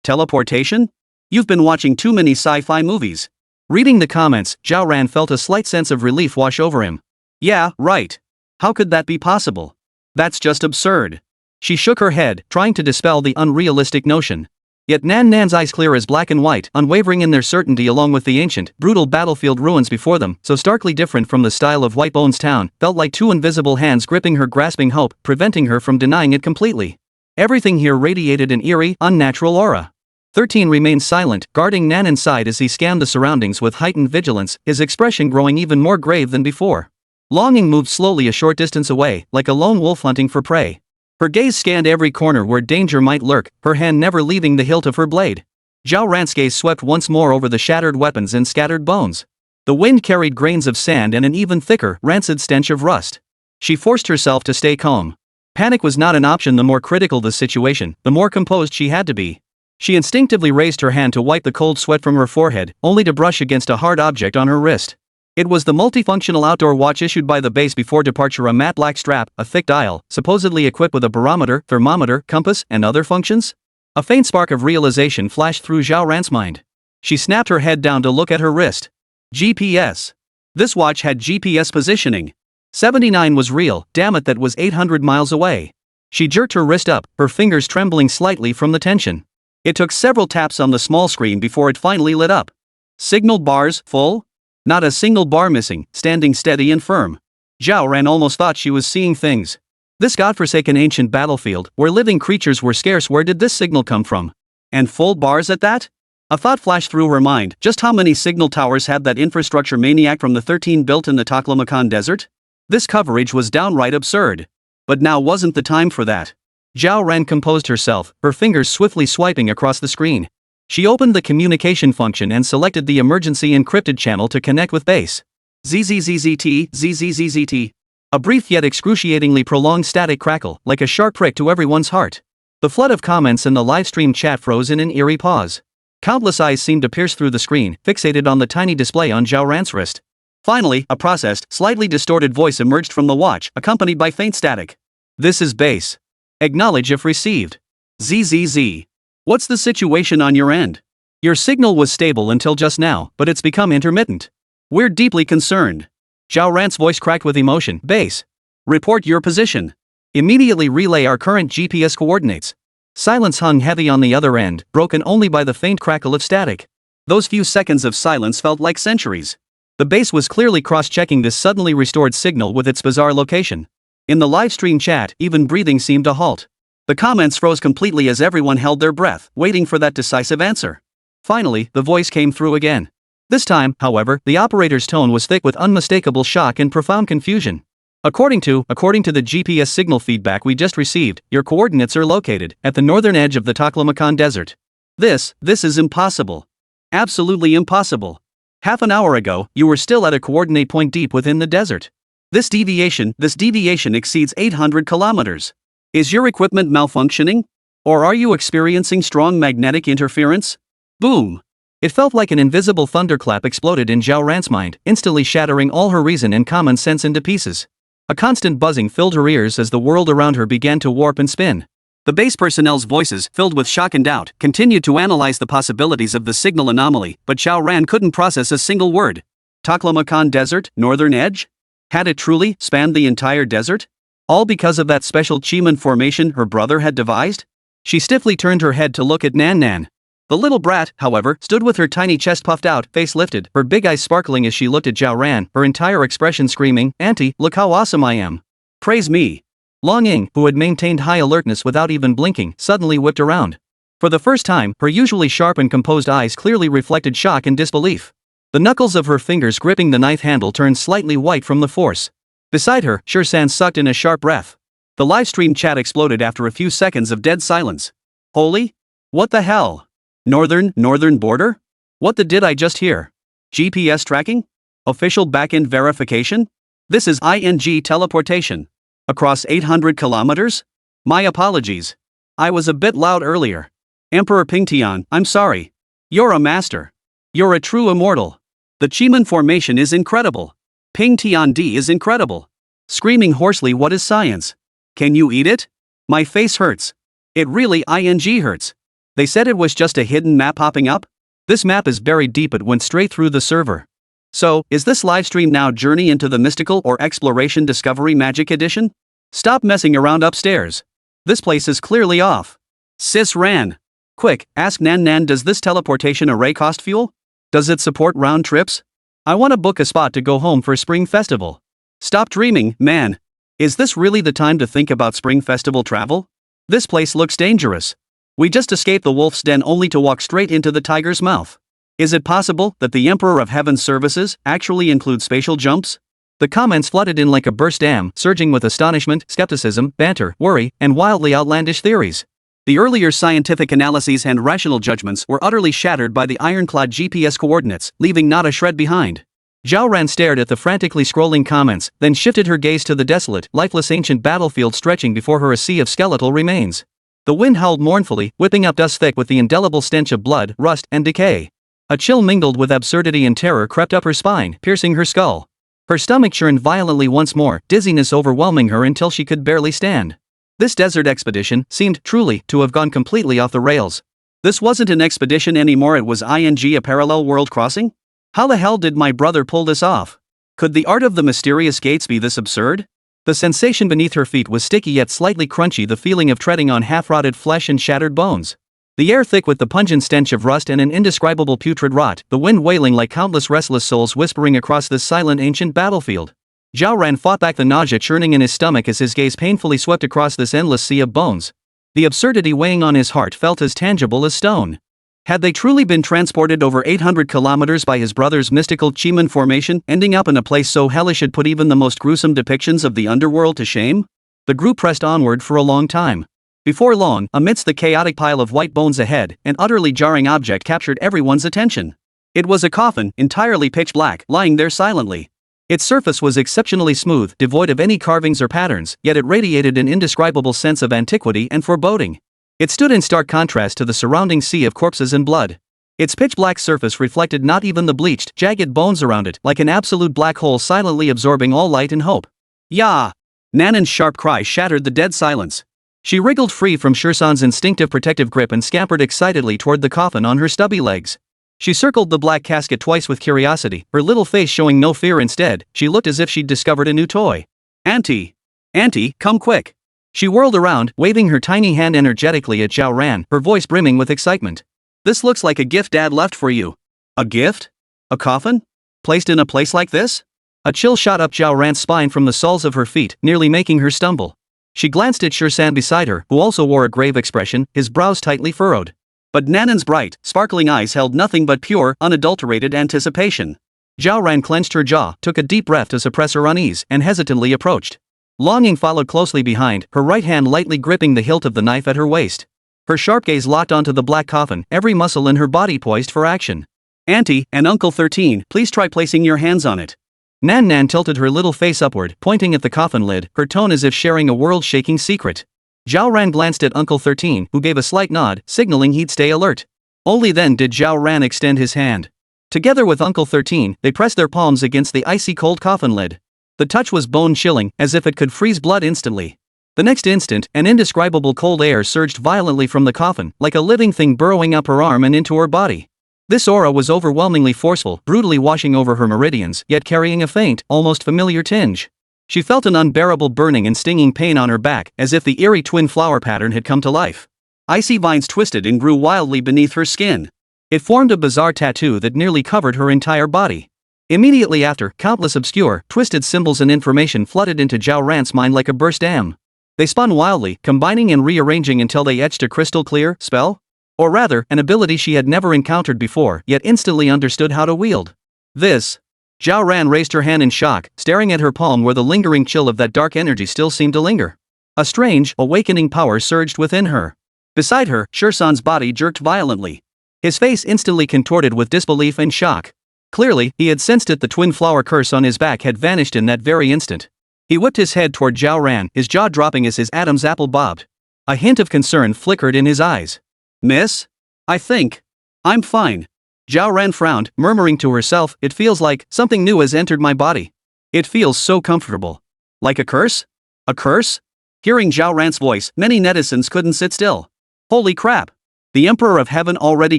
Teleportation? You've been watching too many sci-fi movies. Reading the comments, Zhao Ran felt a slight sense of relief wash over him. Yeah, right. How could that be possible? That's just absurd. She shook her head, trying to dispel the unrealistic notion. Yet Nan Nan's eyes clear as black and white, unwavering in their certainty along with the ancient, brutal battlefield ruins before them, so starkly different from the style of Whitebones Town, felt like two invisible hands gripping her, grasping hope, preventing her from denying it completely. Everything here radiated an eerie, unnatural aura. 13 remained silent, guarding Nan inside as he scanned the surroundings with heightened vigilance, his expression growing even more grave than before. Longing moved slowly a short distance away, like a lone wolf hunting for prey. Her gaze scanned every corner where danger might lurk, her hand never leaving the hilt of her blade. Zhao Ran's gaze swept once more over the shattered weapons and scattered bones. The wind carried grains of sand and an even thicker, rancid stench of rust. She forced herself to stay calm. Panic was not an option. The more critical the situation, the more composed she had to be. She instinctively raised her hand to wipe the cold sweat from her forehead, only to brush against a hard object on her wrist. It was the multifunctional outdoor watch issued by the base before departure, a matte black strap, a thick dial, supposedly equipped with a barometer, thermometer, compass, and other functions. A faint spark of realization flashed through Zhao Ran's mind. She snapped her head down to look at her wrist. GPS. This watch had GPS positioning. 79 was real, damn it, that was 800 miles away. She jerked her wrist up, her fingers trembling slightly from the tension. It took several taps on the small screen before it finally lit up. Signal bars, full? Not a single bar missing, standing steady and firm. Zhao Ran almost thought she was seeing things. This godforsaken ancient battlefield, where living creatures were scarce, where did this signal come from? And full bars at that? A thought flashed through her mind, just how many signal towers had that infrastructure maniac from the 13 built in the Taklamakan desert? This coverage was downright absurd. But now wasn't the time for that. Zhao Ran composed herself, her fingers swiftly swiping across the screen. She opened the communication function and selected the emergency encrypted channel to connect with base. ZZZZT, ZZZZT. A brief yet excruciatingly prolonged static crackle, like a sharp prick to everyone's heart. The flood of comments in the livestream chat froze in an eerie pause. Countless eyes seemed to pierce through the screen, fixated on the tiny display on Zhao Ran's wrist. Finally, a processed, slightly distorted voice emerged from the watch, accompanied by faint static. This is base. Acknowledge if received. ZZZ. What's the situation on your end? Your signal was stable until just now, but it's become intermittent. We're deeply concerned. Zhao Ran's voice cracked with emotion. Base. Report your position. Immediately relay our current GPS coordinates. Silence hung heavy on the other end, broken only by the faint crackle of static. Those few seconds of silence felt like centuries. The base was clearly cross-checking this suddenly restored signal with its bizarre location. In the livestream chat, even breathing seemed to halt. The comments froze completely as everyone held their breath, waiting for that decisive answer. Finally, the voice came through again. This time, however, the operator's tone was thick with unmistakable shock and profound confusion. According to the GPS signal feedback we just received, your coordinates are located at the northern edge of the Taklamakan desert. This is impossible. Absolutely impossible. Half an hour ago, you were still at a coordinate point deep within the desert. This deviation exceeds 800 kilometers. Is your equipment malfunctioning? Or are you experiencing strong magnetic interference? Boom! It felt like an invisible thunderclap exploded in Zhao Ran's mind, instantly shattering all her reason and common sense into pieces. A constant buzzing filled her ears as the world around her began to warp and spin. The base personnel's voices, filled with shock and doubt, continued to analyze the possibilities of the signal anomaly, but Zhao Ran couldn't process a single word. Taklamakan Desert, Northern Edge? Had it truly spanned the entire desert? All because of that special Chiman formation her brother had devised? She stiffly turned her head to look at Nan Nan. The little brat, however, stood with her tiny chest puffed out, face lifted, her big eyes sparkling as she looked at Zhao Ran, her entire expression screaming, "Auntie, look how awesome I am. Praise me." Long Ying, who had maintained high alertness without even blinking, suddenly whipped around. For the first time, her usually sharp and composed eyes clearly reflected shock and disbelief. The knuckles of her fingers gripping the knife handle turned slightly white from the force. Beside her, Shirsan sucked in a sharp breath. The livestream chat exploded after a few seconds of dead silence. Holy? What the hell? Northern border? What the did I just hear? GPS tracking? Official backend verification? This is ING teleportation. Across 800 kilometers? My apologies. I was a bit loud earlier. Emperor Pingtian, I'm sorry. You're a master. You're a true immortal. The Chiman formation is incredible. Pingtian D is incredible. Screaming hoarsely, what is science? Can you eat it? My face hurts. It really ING hurts. They said it was just a hidden map popping up? This map is buried deep, it went straight through the server. So, is this livestream now Journey into the Mystical or Exploration Discovery Magic Edition? Stop messing around upstairs. This place is clearly off. Sis Ran. Quick, ask Nan Nan, does this teleportation array cost fuel? Does it support round trips? I want to book a spot to go home for Spring Festival. Stop dreaming, man. Is this really the time to think about Spring Festival travel? This place looks dangerous. We just escaped the wolf's den only to walk straight into the tiger's mouth. Is it possible that the Emperor of Heaven's services actually includes spatial jumps? The comments flooded in like a burst dam, surging with astonishment, skepticism, banter, worry, and wildly outlandish theories. The earlier scientific analyses and rational judgments were utterly shattered by the ironclad GPS coordinates, leaving not a shred behind. Zhao Ran stared at the frantically scrolling comments, then shifted her gaze to the desolate, lifeless ancient battlefield stretching before her, a sea of skeletal remains. The wind howled mournfully, whipping up dust thick with the indelible stench of blood, rust, and decay. A chill mingled with absurdity and terror crept up her spine, piercing her skull. Her stomach churned violently once more, dizziness overwhelming her until she could barely stand. This desert expedition seemed truly to have gone completely off the rails. This wasn't an expedition anymore, it was ING, a parallel world crossing? How the hell did my brother pull this off? Could the art of the mysterious gates be this absurd? The sensation beneath her feet was sticky yet slightly crunchy, the feeling of treading on half-rotted flesh and shattered bones. The air thick with the pungent stench of rust and an indescribable putrid rot, the wind wailing like countless restless souls whispering across this silent ancient battlefield. Zhao Ran fought back the nausea churning in his stomach as his gaze painfully swept across this endless sea of bones. The absurdity weighing on his heart felt as tangible as stone. Had they truly been transported over 800 kilometers by his brother's mystical Chiman formation, ending up in a place so hellish it put even the most gruesome depictions of the underworld to shame? The group pressed onward for a long time. Before long, amidst the chaotic pile of white bones ahead, an utterly jarring object captured everyone's attention. It was a coffin, entirely pitch black, lying there silently. Its surface was exceptionally smooth, devoid of any carvings or patterns, yet it radiated an indescribable sense of antiquity and foreboding. It stood in stark contrast to the surrounding sea of corpses and blood. Its pitch-black surface reflected not even the bleached, jagged bones around it, like an absolute black hole silently absorbing all light and hope. "Yah!" Nanan's sharp cry shattered the dead silence. She wriggled free from Shursan's instinctive protective grip and scampered excitedly toward the coffin on her stubby legs. She circled the black casket twice with curiosity, her little face showing no fear. Instead, she looked as if she'd discovered a new toy. "Auntie! Auntie, come quick!" She whirled around, waving her tiny hand energetically at Zhao Ran, her voice brimming with excitement. "This looks like a gift Dad left for you." "A gift? A coffin? Placed in a place like this?" A chill shot up Zhao Ran's spine from the soles of her feet, nearly making her stumble. She glanced at Shursan beside her, who also wore a grave expression, his brows tightly furrowed. But Nanan's bright, sparkling eyes held nothing but pure, unadulterated anticipation. Zhao Ran clenched her jaw, took a deep breath to suppress her unease, and hesitantly approached. Longing followed closely behind, her right hand lightly gripping the hilt of the knife at her waist. Her sharp gaze locked onto the black coffin, every muscle in her body poised for action. "Auntie and Uncle 13, please try placing your hands on it." Nan tilted her little face upward, pointing at the coffin lid, her tone as if sharing a world-shaking secret. Zhao Ran glanced at Uncle 13, who gave a slight nod, signaling he'd stay alert. Only then did Zhao Ran extend his hand. Together with Uncle 13, they pressed their palms against the icy cold coffin lid. The touch was bone-chilling, as if it could freeze blood instantly. The next instant, an indescribable cold air surged violently from the coffin, like a living thing burrowing up her arm and into her body. This aura was overwhelmingly forceful, brutally washing over her meridians, yet carrying a faint, almost familiar tinge. She felt an unbearable burning and stinging pain on her back, as if the eerie twin flower pattern had come to life. Icy vines twisted and grew wildly beneath her skin. It formed a bizarre tattoo that nearly covered her entire body. Immediately after, countless obscure, twisted symbols and information flooded into Zhao Ran's mind like a burst dam. They spun wildly, combining and rearranging until they etched a crystal-clear spell? Or rather, an ability she had never encountered before, yet instantly understood how to wield. This. Zhao Ran raised her hand in shock, staring at her palm where the lingering chill of that dark energy still seemed to linger. A strange, awakening power surged within her. Beside her, Shursan's body jerked violently. His face instantly contorted with disbelief and shock. Clearly, he had sensed it. The twin flower curse on his back had vanished in that very instant. He whipped his head toward Zhao Ran, his jaw dropping as his Adam's apple bobbed. A hint of concern flickered in his eyes. "Miss? I think I'm fine." Zhao Ran frowned, murmuring to herself, "It feels like something new has entered my body. It feels so comfortable. Like a curse? A curse?" Hearing Zhao Ran's voice, many netizens couldn't sit still. Holy crap! The Emperor of Heaven already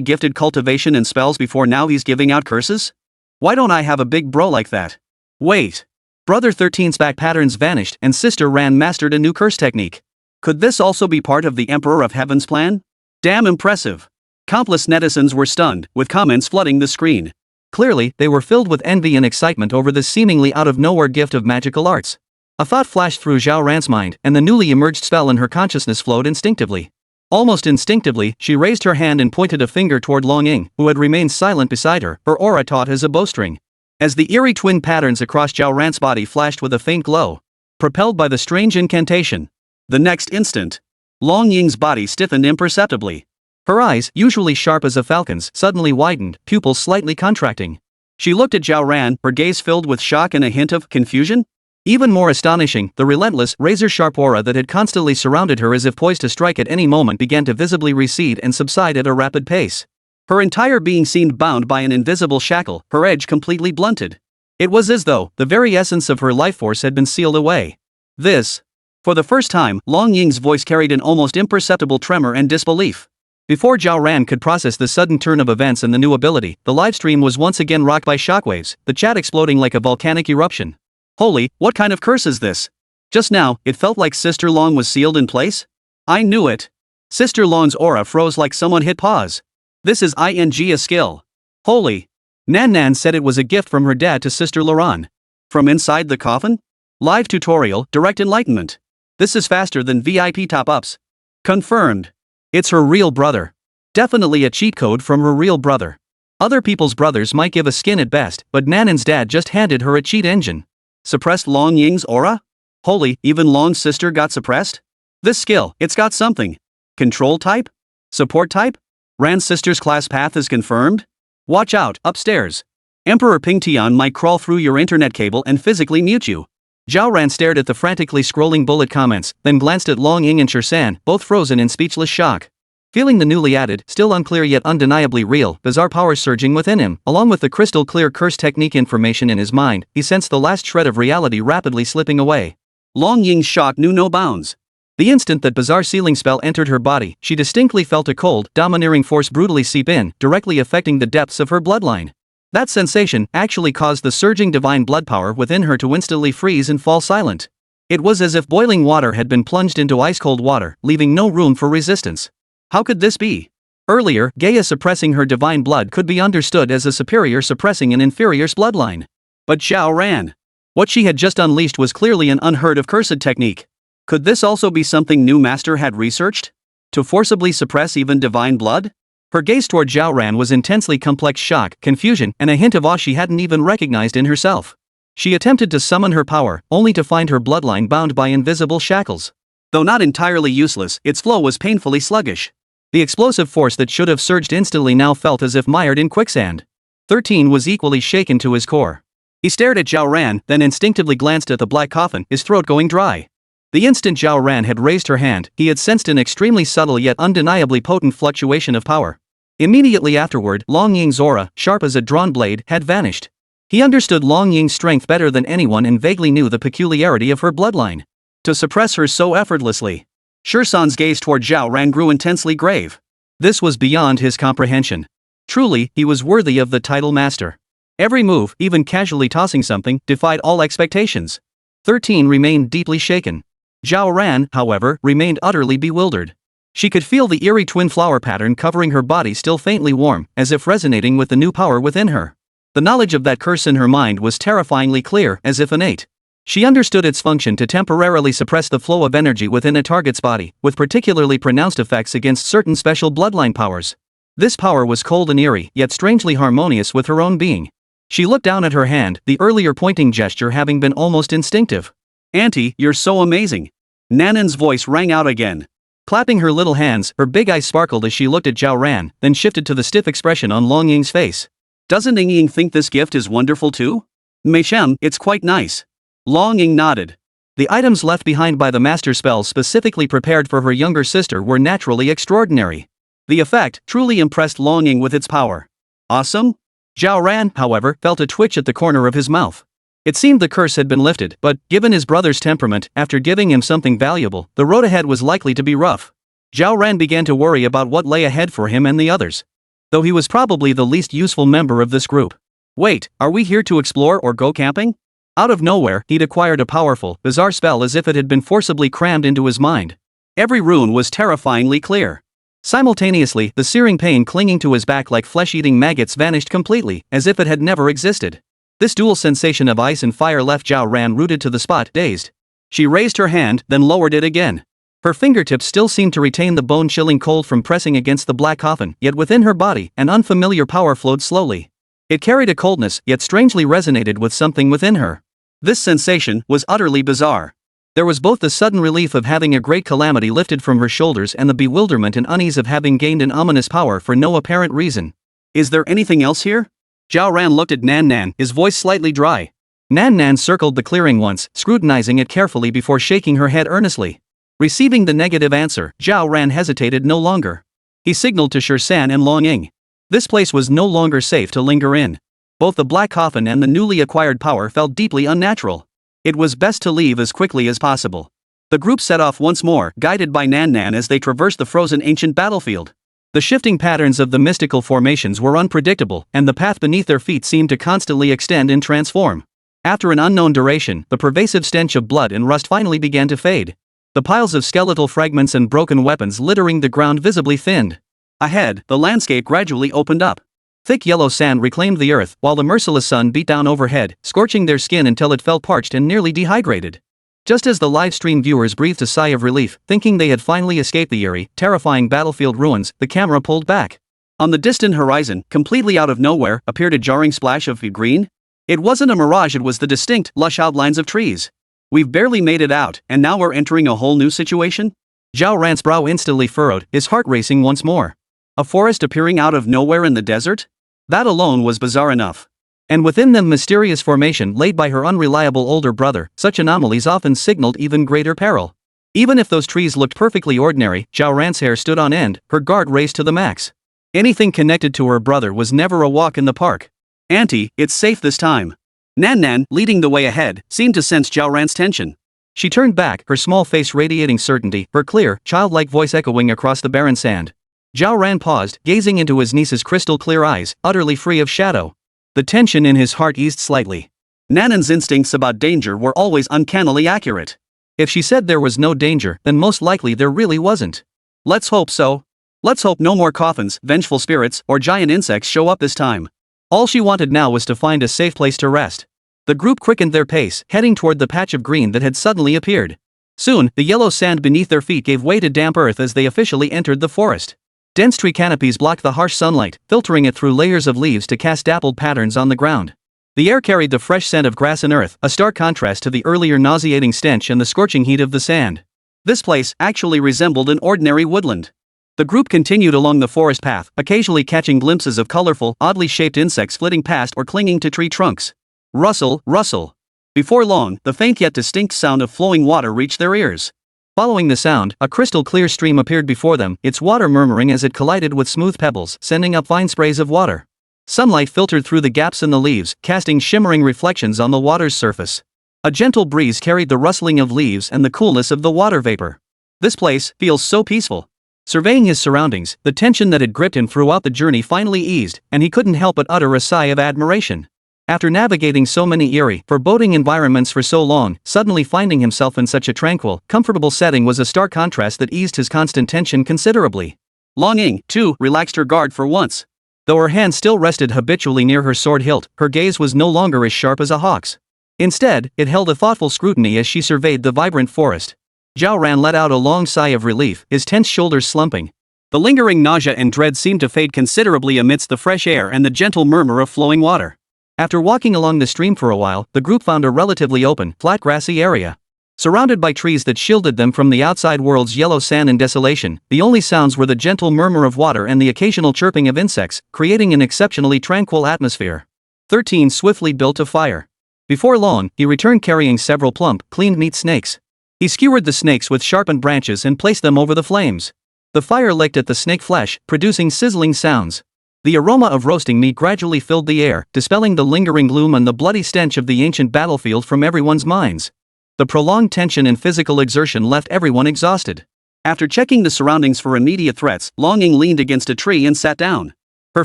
gifted cultivation and spells before now he's giving out curses? Why don't I have a big bro like that? Wait. Brother 13's back patterns vanished and Sister Ran mastered a new curse technique. Could this also be part of the Emperor of Heaven's plan? Damn impressive. Countless netizens were stunned, with comments flooding the screen. Clearly, they were filled with envy and excitement over this seemingly out-of-nowhere gift of magical arts. A thought flashed through Zhao Ran's mind, and the newly emerged spell in her consciousness flowed instinctively. Almost instinctively, she raised her hand and pointed a finger toward Long Ying, who had remained silent beside her, her aura taut as a bowstring. As the eerie twin patterns across Zhao Ran's body flashed with a faint glow, propelled by the strange incantation. The next instant, Long Ying's body stiffened imperceptibly. Her eyes, usually sharp as a falcon's, suddenly widened, pupils slightly contracting. She looked at Zhao Ran, her gaze filled with shock and a hint of confusion. Even more astonishing, the relentless, razor-sharp aura that had constantly surrounded her as if poised to strike at any moment began to visibly recede and subside at a rapid pace. Her entire being seemed bound by an invisible shackle, her edge completely blunted. It was as though the very essence of her life force had been sealed away. This. For the first time, Long Ying's voice carried an almost imperceptible tremor and disbelief. Before Zhao Ran could process the sudden turn of events and the new ability, the livestream was once again rocked by shockwaves, the chat exploding like a volcanic eruption. Holy, what kind of curse is this? Just now, it felt like Sister Long was sealed in place? I knew it. Sister Long's aura froze like someone hit pause. This is a skill. Holy. Nan said it was a gift from her dad to Sister Laran. From inside the coffin? Live tutorial, direct enlightenment. This is faster than VIP top-ups. Confirmed. It's her real brother. Definitely a cheat code from her real brother. Other people's brothers might give a skin at best, but Nanan's dad just handed her a cheat engine. Suppressed Long Ying's aura? Holy, even Long's sister got suppressed? This skill, it's got something. Control type? Support type? Ran's sister's class path is confirmed? Watch out, upstairs. Emperor Pingtian might crawl through your internet cable and physically mute you. Zhao Ran stared at the frantically scrolling bullet comments, then glanced at Long Ying and Shersan, both frozen in speechless shock. Feeling the newly added, still unclear yet undeniably real, bizarre powers surging within him, along with the crystal clear curse technique information in his mind, he sensed the last shred of reality rapidly slipping away. Long Ying's shock knew no bounds. The instant that bizarre sealing spell entered her body, she distinctly felt a cold, domineering force brutally seep in, directly affecting the depths of her bloodline. That sensation actually caused the surging divine blood power within her to instantly freeze and fall silent. It was as if boiling water had been plunged into ice-cold water, leaving no room for resistance. How could this be? Earlier, Gaia suppressing her divine blood could be understood as a superior suppressing an inferior's bloodline. But Zhao Ran. What she had just unleashed was clearly an unheard of cursed technique. Could this also be something new master had researched? To forcibly suppress even divine blood? Her gaze toward Zhao Ran was intensely complex shock, confusion, and a hint of awe she hadn't even recognized in herself. She attempted to summon her power, only to find her bloodline bound by invisible shackles. Though not entirely useless, its flow was painfully sluggish. The explosive force that should have surged instantly now felt as if mired in quicksand. 13 was equally shaken to his core. He stared at Zhao Ran, then instinctively glanced at the black coffin, his throat going dry. The instant Zhao Ran had raised her hand, he had sensed an extremely subtle yet undeniably potent fluctuation of power. Immediately afterward, Long Ying's aura, sharp as a drawn blade, had vanished. He understood Long Ying's strength better than anyone and vaguely knew the peculiarity of her bloodline. To suppress her so effortlessly. Shersan's gaze toward Zhao Ran grew intensely grave. This was beyond his comprehension. Truly, he was worthy of the title master. Every move, even casually tossing something, defied all expectations. 13 remained deeply shaken. Zhao Ran, however, remained utterly bewildered. She could feel the eerie twin flower pattern covering her body still faintly warm, as if resonating with the new power within her. The knowledge of that curse in her mind was terrifyingly clear, as if innate. She understood its function to temporarily suppress the flow of energy within a target's body, with particularly pronounced effects against certain special bloodline powers. This power was cold and eerie, yet strangely harmonious with her own being. She looked down at her hand, the earlier pointing gesture having been almost instinctive. "Auntie, you're so amazing." Nanan's voice rang out again. Clapping her little hands, her big eyes sparkled as she looked at Zhao Ran, then shifted to the stiff expression on Long Ying's face. "Doesn't Ying Ying think this gift is wonderful too?" "Mei Shem, it's quite nice." Long Ying nodded. The items left behind by the master spells specifically prepared for her younger sister were naturally extraordinary. The effect truly impressed Long Ying with its power. Awesome? Zhao Ran, however, felt a twitch at the corner of his mouth. It seemed the curse had been lifted, but, given his brother's temperament, after giving him something valuable, the road ahead was likely to be rough. Zhao Ran began to worry about what lay ahead for him and the others. Though he was probably the least useful member of this group. Wait, are we here to explore or go camping? Out of nowhere, he'd acquired a powerful, bizarre spell as if it had been forcibly crammed into his mind. Every rune was terrifyingly clear. Simultaneously, the searing pain clinging to his back like flesh-eating maggots vanished completely, as if it had never existed. This dual sensation of ice and fire left Zhao Ran rooted to the spot, dazed. She raised her hand, then lowered it again. Her fingertips still seemed to retain the bone-chilling cold from pressing against the black coffin, yet within her body, an unfamiliar power flowed slowly. It carried a coldness, yet strangely resonated with something within her. This sensation was utterly bizarre. There was both the sudden relief of having a great calamity lifted from her shoulders and the bewilderment and unease of having gained an ominous power for no apparent reason. "Is there anything else here?" Zhao Ran looked at Nan Nan, his voice slightly dry. Nan Nan circled the clearing once, scrutinizing it carefully before shaking her head earnestly. Receiving the negative answer, Zhao Ran hesitated no longer. He signaled to Shersan and Long Ying. This place was no longer safe to linger in. Both the black coffin and the newly acquired power felt deeply unnatural. It was best to leave as quickly as possible. The group set off once more, guided by Nan Nan as they traversed the frozen ancient battlefield. The shifting patterns of the mystical formations were unpredictable, and the path beneath their feet seemed to constantly extend and transform. After an unknown duration, the pervasive stench of blood and rust finally began to fade. The piles of skeletal fragments and broken weapons littering the ground visibly thinned. Ahead, the landscape gradually opened up. Thick yellow sand reclaimed the earth while the merciless sun beat down overhead, scorching their skin until it felt parched and nearly dehydrated. Just as the live stream viewers breathed a sigh of relief, thinking they had finally escaped the eerie, terrifying battlefield ruins, the camera pulled back. On the distant horizon, completely out of nowhere, appeared a jarring splash of green. It wasn't a mirage, it was the distinct, lush outlines of trees. We've barely made it out, and now we're entering a whole new situation? Zhao Ran's brow instantly furrowed, his heart racing once more. A forest appearing out of nowhere in the desert? That alone was bizarre enough. And within them mysterious formation laid by her unreliable older brother, such anomalies often signaled even greater peril. Even if those trees looked perfectly ordinary, Zhao Ran's hair stood on end, her guard raised to the max. Anything connected to her brother was never a walk in the park. Auntie, it's safe this time. Nan Nan, leading the way ahead, seemed to sense Zhao Ran's tension. She turned back, her small face radiating certainty, her clear, childlike voice echoing across the barren sand. Zhao Ran paused, gazing into his niece's crystal-clear eyes, utterly free of shadow. The tension in his heart eased slightly. Nanan's instincts about danger were always uncannily accurate. If she said there was no danger, then most likely there really wasn't. Let's hope so. Let's hope no more coffins, vengeful spirits, or giant insects show up this time. All she wanted now was to find a safe place to rest. The group quickened their pace, heading toward the patch of green that had suddenly appeared. Soon, the yellow sand beneath their feet gave way to damp earth as they officially entered the forest. Dense tree canopies blocked the harsh sunlight, filtering it through layers of leaves to cast dappled patterns on the ground. The air carried the fresh scent of grass and earth, a stark contrast to the earlier nauseating stench and the scorching heat of the sand. This place actually resembled an ordinary woodland. The group continued along the forest path, occasionally catching glimpses of colorful, oddly shaped insects flitting past or clinging to tree trunks. Rustle, rustle. Before long, the faint yet distinct sound of flowing water reached their ears. Following the sound, a crystal-clear stream appeared before them, its water murmuring as it collided with smooth pebbles, sending up fine sprays of water. Sunlight filtered through the gaps in the leaves, casting shimmering reflections on the water's surface. A gentle breeze carried the rustling of leaves and the coolness of the water vapor. This place feels so peaceful. Surveying his surroundings, the tension that had gripped him throughout the journey finally eased, and he couldn't help but utter a sigh of admiration. After navigating so many eerie, foreboding environments for so long, suddenly finding himself in such a tranquil, comfortable setting was a stark contrast that eased his constant tension considerably. Long Ying, too, relaxed her guard for once. Though her hand still rested habitually near her sword hilt, her gaze was no longer as sharp as a hawk's. Instead, it held a thoughtful scrutiny as she surveyed the vibrant forest. Zhao Ran let out a long sigh of relief, his tense shoulders slumping. The lingering nausea and dread seemed to fade considerably amidst the fresh air and the gentle murmur of flowing water. After walking along the stream for a while, the group found a relatively open, flat grassy area. Surrounded by trees that shielded them from the outside world's yellow sand and desolation, the only sounds were the gentle murmur of water and the occasional chirping of insects, creating an exceptionally tranquil atmosphere. 13 swiftly built a fire. Before long, he returned carrying several plump, cleaned meat snakes. He skewered the snakes with sharpened branches and placed them over the flames. The fire licked at the snake flesh, producing sizzling sounds. The aroma of roasting meat gradually filled the air, dispelling the lingering gloom and the bloody stench of the ancient battlefield from everyone's minds. The prolonged tension and physical exertion left everyone exhausted. After checking the surroundings for immediate threats, Long Ying leaned against a tree and sat down. Her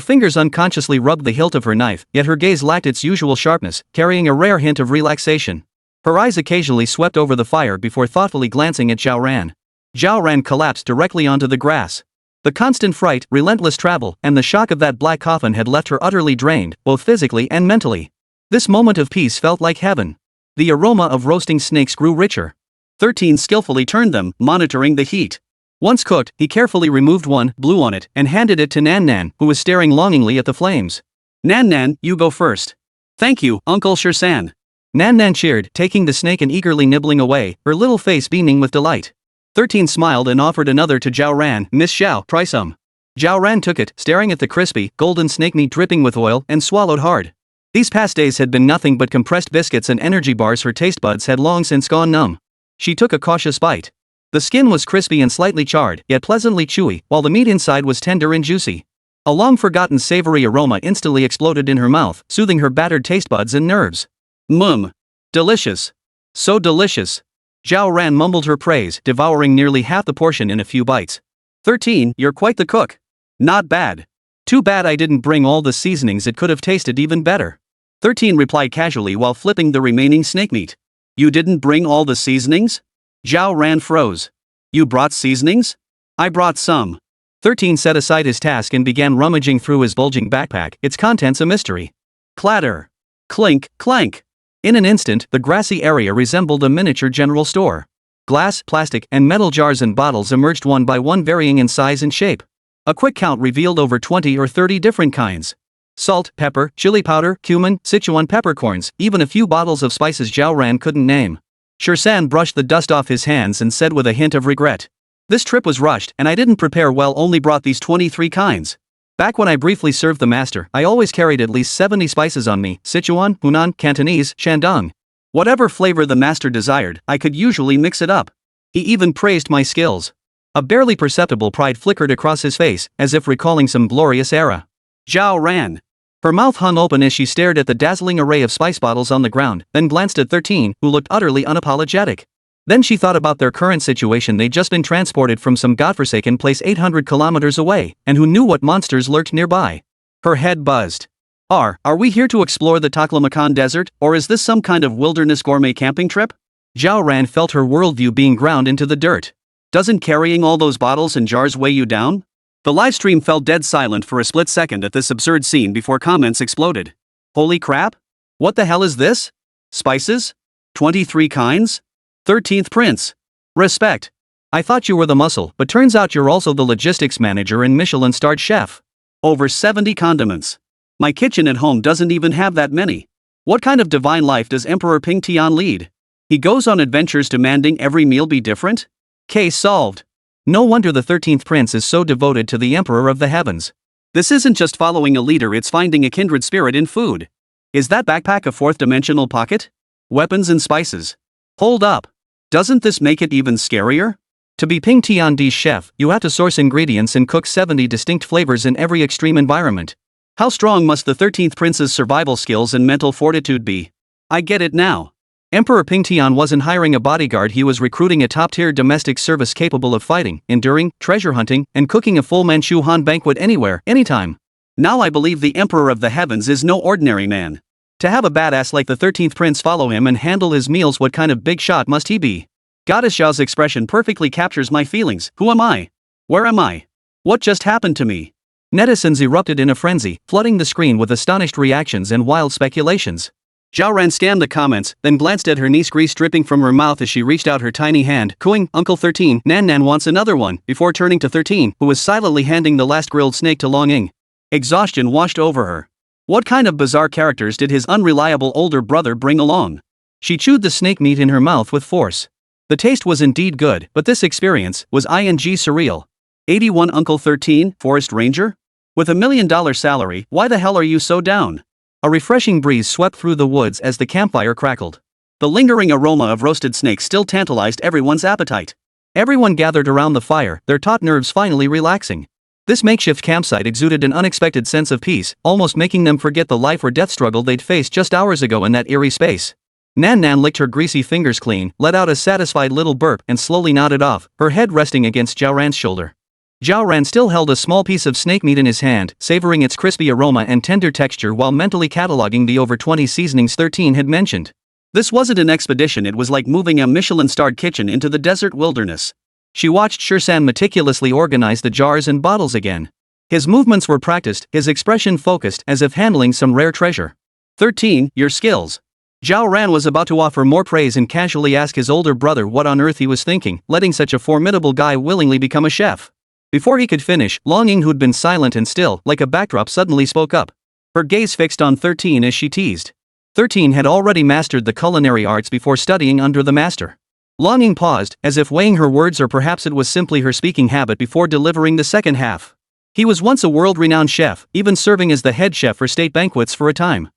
fingers unconsciously rubbed the hilt of her knife, yet her gaze lacked its usual sharpness, carrying a rare hint of relaxation. Her eyes occasionally swept over the fire before thoughtfully glancing at Zhao Ran. Zhao Ran collapsed directly onto the grass. The constant fright, relentless travel, and the shock of that black coffin had left her utterly drained, both physically and mentally. This moment of peace felt like heaven. The aroma of roasting snakes grew richer. 13 skillfully turned them, monitoring the heat. Once cooked, he carefully removed one, blew on it, and handed it to Nan Nan, who was staring longingly at the flames. Nan Nan, you go first. Thank you, Uncle Shirsan. Nan Nan cheered, taking the snake and eagerly nibbling away, her little face beaming with delight. 13 smiled and offered another to Zhao Ran. Miss Xiao, try some. Zhao Ran took it, staring at the crispy, golden snake meat dripping with oil, and swallowed hard. These past days had been nothing but compressed biscuits and energy bars. Her taste buds had long since gone numb. She took a cautious bite. The skin was crispy and slightly charred, yet pleasantly chewy, while the meat inside was tender and juicy. A long-forgotten savory aroma instantly exploded in her mouth, soothing her battered taste buds and nerves. Delicious. So delicious. Zhao Ran mumbled her praise, devouring nearly half the portion in a few bites. 13, you're quite the cook. Not bad. Too bad I didn't bring all the seasonings, it could have tasted even better. 13 replied casually while flipping the remaining snake meat. You didn't bring all the seasonings? Zhao Ran froze. You brought seasonings? I brought some. 13 set aside his task and began rummaging through his bulging backpack, its contents a mystery. Clatter. Clink, clank. In an instant, the grassy area resembled a miniature general store. Glass, plastic, and metal jars and bottles emerged one by one, varying in size and shape. A quick count revealed over 20 or 30 different kinds. Salt, pepper, chili powder, cumin, Sichuan peppercorns, even a few bottles of spices Zhao Ran couldn't name. Shirsan brushed the dust off his hands and said with a hint of regret. This trip was rushed and I didn't prepare well, only brought these 23 kinds. Back when I briefly served the master, I always carried at least 70 spices on me, Sichuan, Hunan, Cantonese, Shandong. Whatever flavor the master desired, I could usually mix it up. He even praised my skills. A barely perceptible pride flickered across his face, as if recalling some glorious era. Zhao Ran. Her mouth hung open as she stared at the dazzling array of spice bottles on the ground, then glanced at 13, who looked utterly unapologetic. Then she thought about their current situation. They'd just been transported from some godforsaken place 800 kilometers away, and who knew what monsters lurked nearby. Her head buzzed. Are we here to explore the Taklamakan Desert, or is this some kind of wilderness gourmet camping trip? Zhao Ran felt her worldview being ground into the dirt. Doesn't carrying all those bottles and jars weigh you down? The livestream fell dead silent for a split second at this absurd scene before comments exploded. Holy crap? What the hell is this? Spices? 23 kinds? 13th Prince. Respect. I thought you were the muscle, but turns out you're also the logistics manager and Michelin-starred chef. Over 70 condiments. My kitchen at home doesn't even have that many. What kind of divine life does Emperor Ping Tian lead? He goes on adventures demanding every meal be different? Case solved. No wonder the 13th Prince is so devoted to the Emperor of the Heavens. This isn't just following a leader, it's finding a kindred spirit in food. Is that backpack a fourth-dimensional pocket? Weapons and spices. Hold up. Doesn't this make it even scarier? To be Ping Tiandi's chef, you have to source ingredients and cook 70 distinct flavors in every extreme environment. How strong must the 13th Prince's survival skills and mental fortitude be? I get it now. Emperor Ping Tian wasn't hiring a bodyguard, he was recruiting a top-tier domestic service capable of fighting, enduring, treasure hunting, and cooking a full Manchu Han banquet anywhere, anytime. Now I believe the Emperor of the Heavens is no ordinary man. To have a badass like the 13th Prince follow him and handle his meals, what kind of big shot must he be? Goddess Zhao's expression perfectly captures my feelings. Who am I? Where am I? What just happened to me? Netizens erupted in a frenzy, flooding the screen with astonished reactions and wild speculations. Zhao Ran scanned the comments, then glanced at her niece, grease dripping from her mouth as she reached out her tiny hand, cooing, Uncle 13, Nan wants another one, before turning to 13, who was silently handing the last grilled snake to Long Ying. Exhaustion washed over her. What kind of bizarre characters did his unreliable older brother bring along? She chewed the snake meat in her mouth with force. The taste was indeed good, but this experience was surreal. 81 Uncle 13, Forest Ranger? With $1 million salary, why the hell are you so down? A refreshing breeze swept through the woods as the campfire crackled. The lingering aroma of roasted snake still tantalized everyone's appetite. Everyone gathered around the fire, their taut nerves finally relaxing. This makeshift campsite exuded an unexpected sense of peace, almost making them forget the life or death struggle they'd faced just hours ago in that eerie space. Nan licked her greasy fingers clean, let out a satisfied little burp, and slowly nodded off, her head resting against Zhao Ran's shoulder. Zhao Ran still held a small piece of snake meat in his hand, savoring its crispy aroma and tender texture while mentally cataloging the over 20 seasonings 13 had mentioned. This wasn't an expedition, it was like moving a Michelin-starred kitchen into the desert wilderness. She watched Shirsan meticulously organize the jars and bottles again. His movements were practiced, his expression focused, as if handling some rare treasure. 13, your skills. Zhao Ran was about to offer more praise and casually ask his older brother what on earth he was thinking, letting such a formidable guy willingly become a chef. Before he could finish, Long Ying, who'd been silent and still, like a backdrop, suddenly spoke up. Her gaze fixed on 13 as she teased. 13 had already mastered the culinary arts before studying under the master. Long Ying paused, as if weighing her words, or perhaps it was simply her speaking habit, before delivering the second half. He was once a world-renowned chef, even serving as the head chef for state banquets for a time.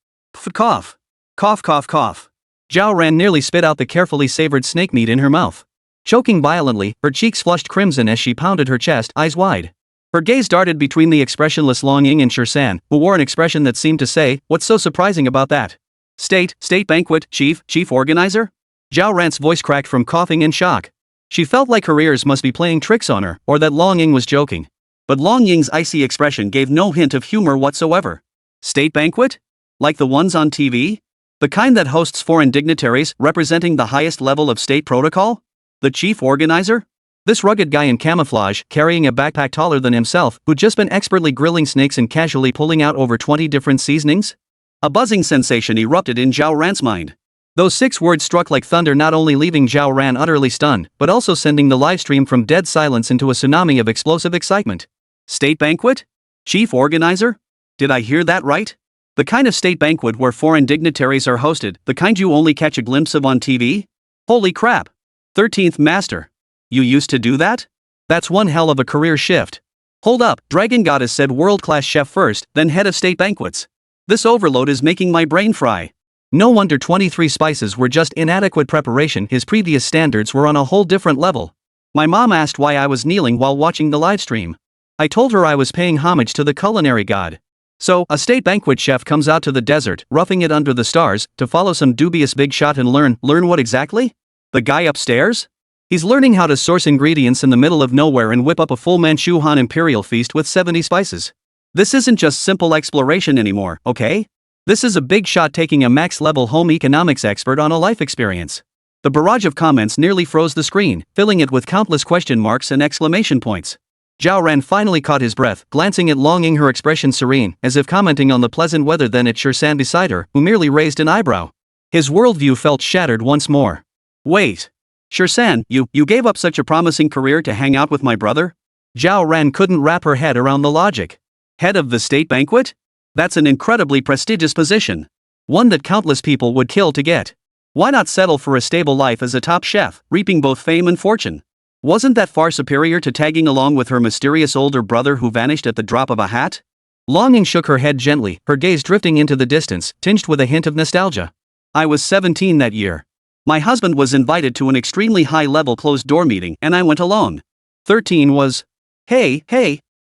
Cough. Cough, cough, cough. Zhao Ran nearly spit out the carefully savored snake meat in her mouth. Choking violently, her cheeks flushed crimson as she pounded her chest, eyes wide. Her gaze darted between the expressionless Long Ying and Shirsan, who wore an expression that seemed to say, "What's so surprising about that? State banquet, chief organizer?" Zhao Ran's voice cracked from coughing in shock. She felt like her ears must be playing tricks on her, or that Long Ying was joking. But Long Ying's icy expression gave no hint of humor whatsoever. State banquet? Like the ones on TV? The kind that hosts foreign dignitaries representing the highest level of state protocol? The chief organizer? This rugged guy in camouflage, carrying a backpack taller than himself, who'd just been expertly grilling snakes and casually pulling out over 20 different seasonings? A buzzing sensation erupted in Zhao Ran's mind. Those 6 words struck like thunder, not only leaving Zhao Ran utterly stunned, but also sending the livestream from dead silence into a tsunami of explosive excitement. State banquet? Chief organizer? Did I hear that right? The kind of state banquet where foreign dignitaries are hosted, the kind you only catch a glimpse of on TV? Holy crap! 13th Master. You used to do that? That's one hell of a career shift. Hold up, Dragon Goddess said world-class chef first, then head of state banquets. This overload is making my brain fry. No wonder 23 spices were just inadequate preparation, his previous standards were on a whole different level. My mom asked why I was kneeling while watching the livestream. I told her I was paying homage to the culinary god. So, a state banquet chef comes out to the desert, roughing it under the stars, to follow some dubious big shot and learn what exactly? The guy upstairs? He's learning how to source ingredients in the middle of nowhere and whip up a full Manchu Han imperial feast with 70 spices. This isn't just simple exploration anymore, okay? This is a big shot taking a max-level home economics expert on a life experience. The barrage of comments nearly froze the screen, filling it with countless question marks and exclamation points. Zhao Ran finally caught his breath, glancing at Long Ying, her expression serene, as if commenting on the pleasant weather, then at Shirsan beside her, who merely raised an eyebrow. His worldview felt shattered once more. Wait. Shirsan, you gave up such a promising career to hang out with my brother? Zhao Ran couldn't wrap her head around the logic. Head of the state banquet? That's an incredibly prestigious position. One that countless people would kill to get. Why not settle for a stable life as a top chef, reaping both fame and fortune? Wasn't that far superior to tagging along with her mysterious older brother who vanished at the drop of a hat? Long Ying shook her head gently, her gaze drifting into the distance, tinged with a hint of nostalgia. I was 17 that year. My husband was invited to an extremely high-level closed-door meeting and I went alone. 13 was... Hey.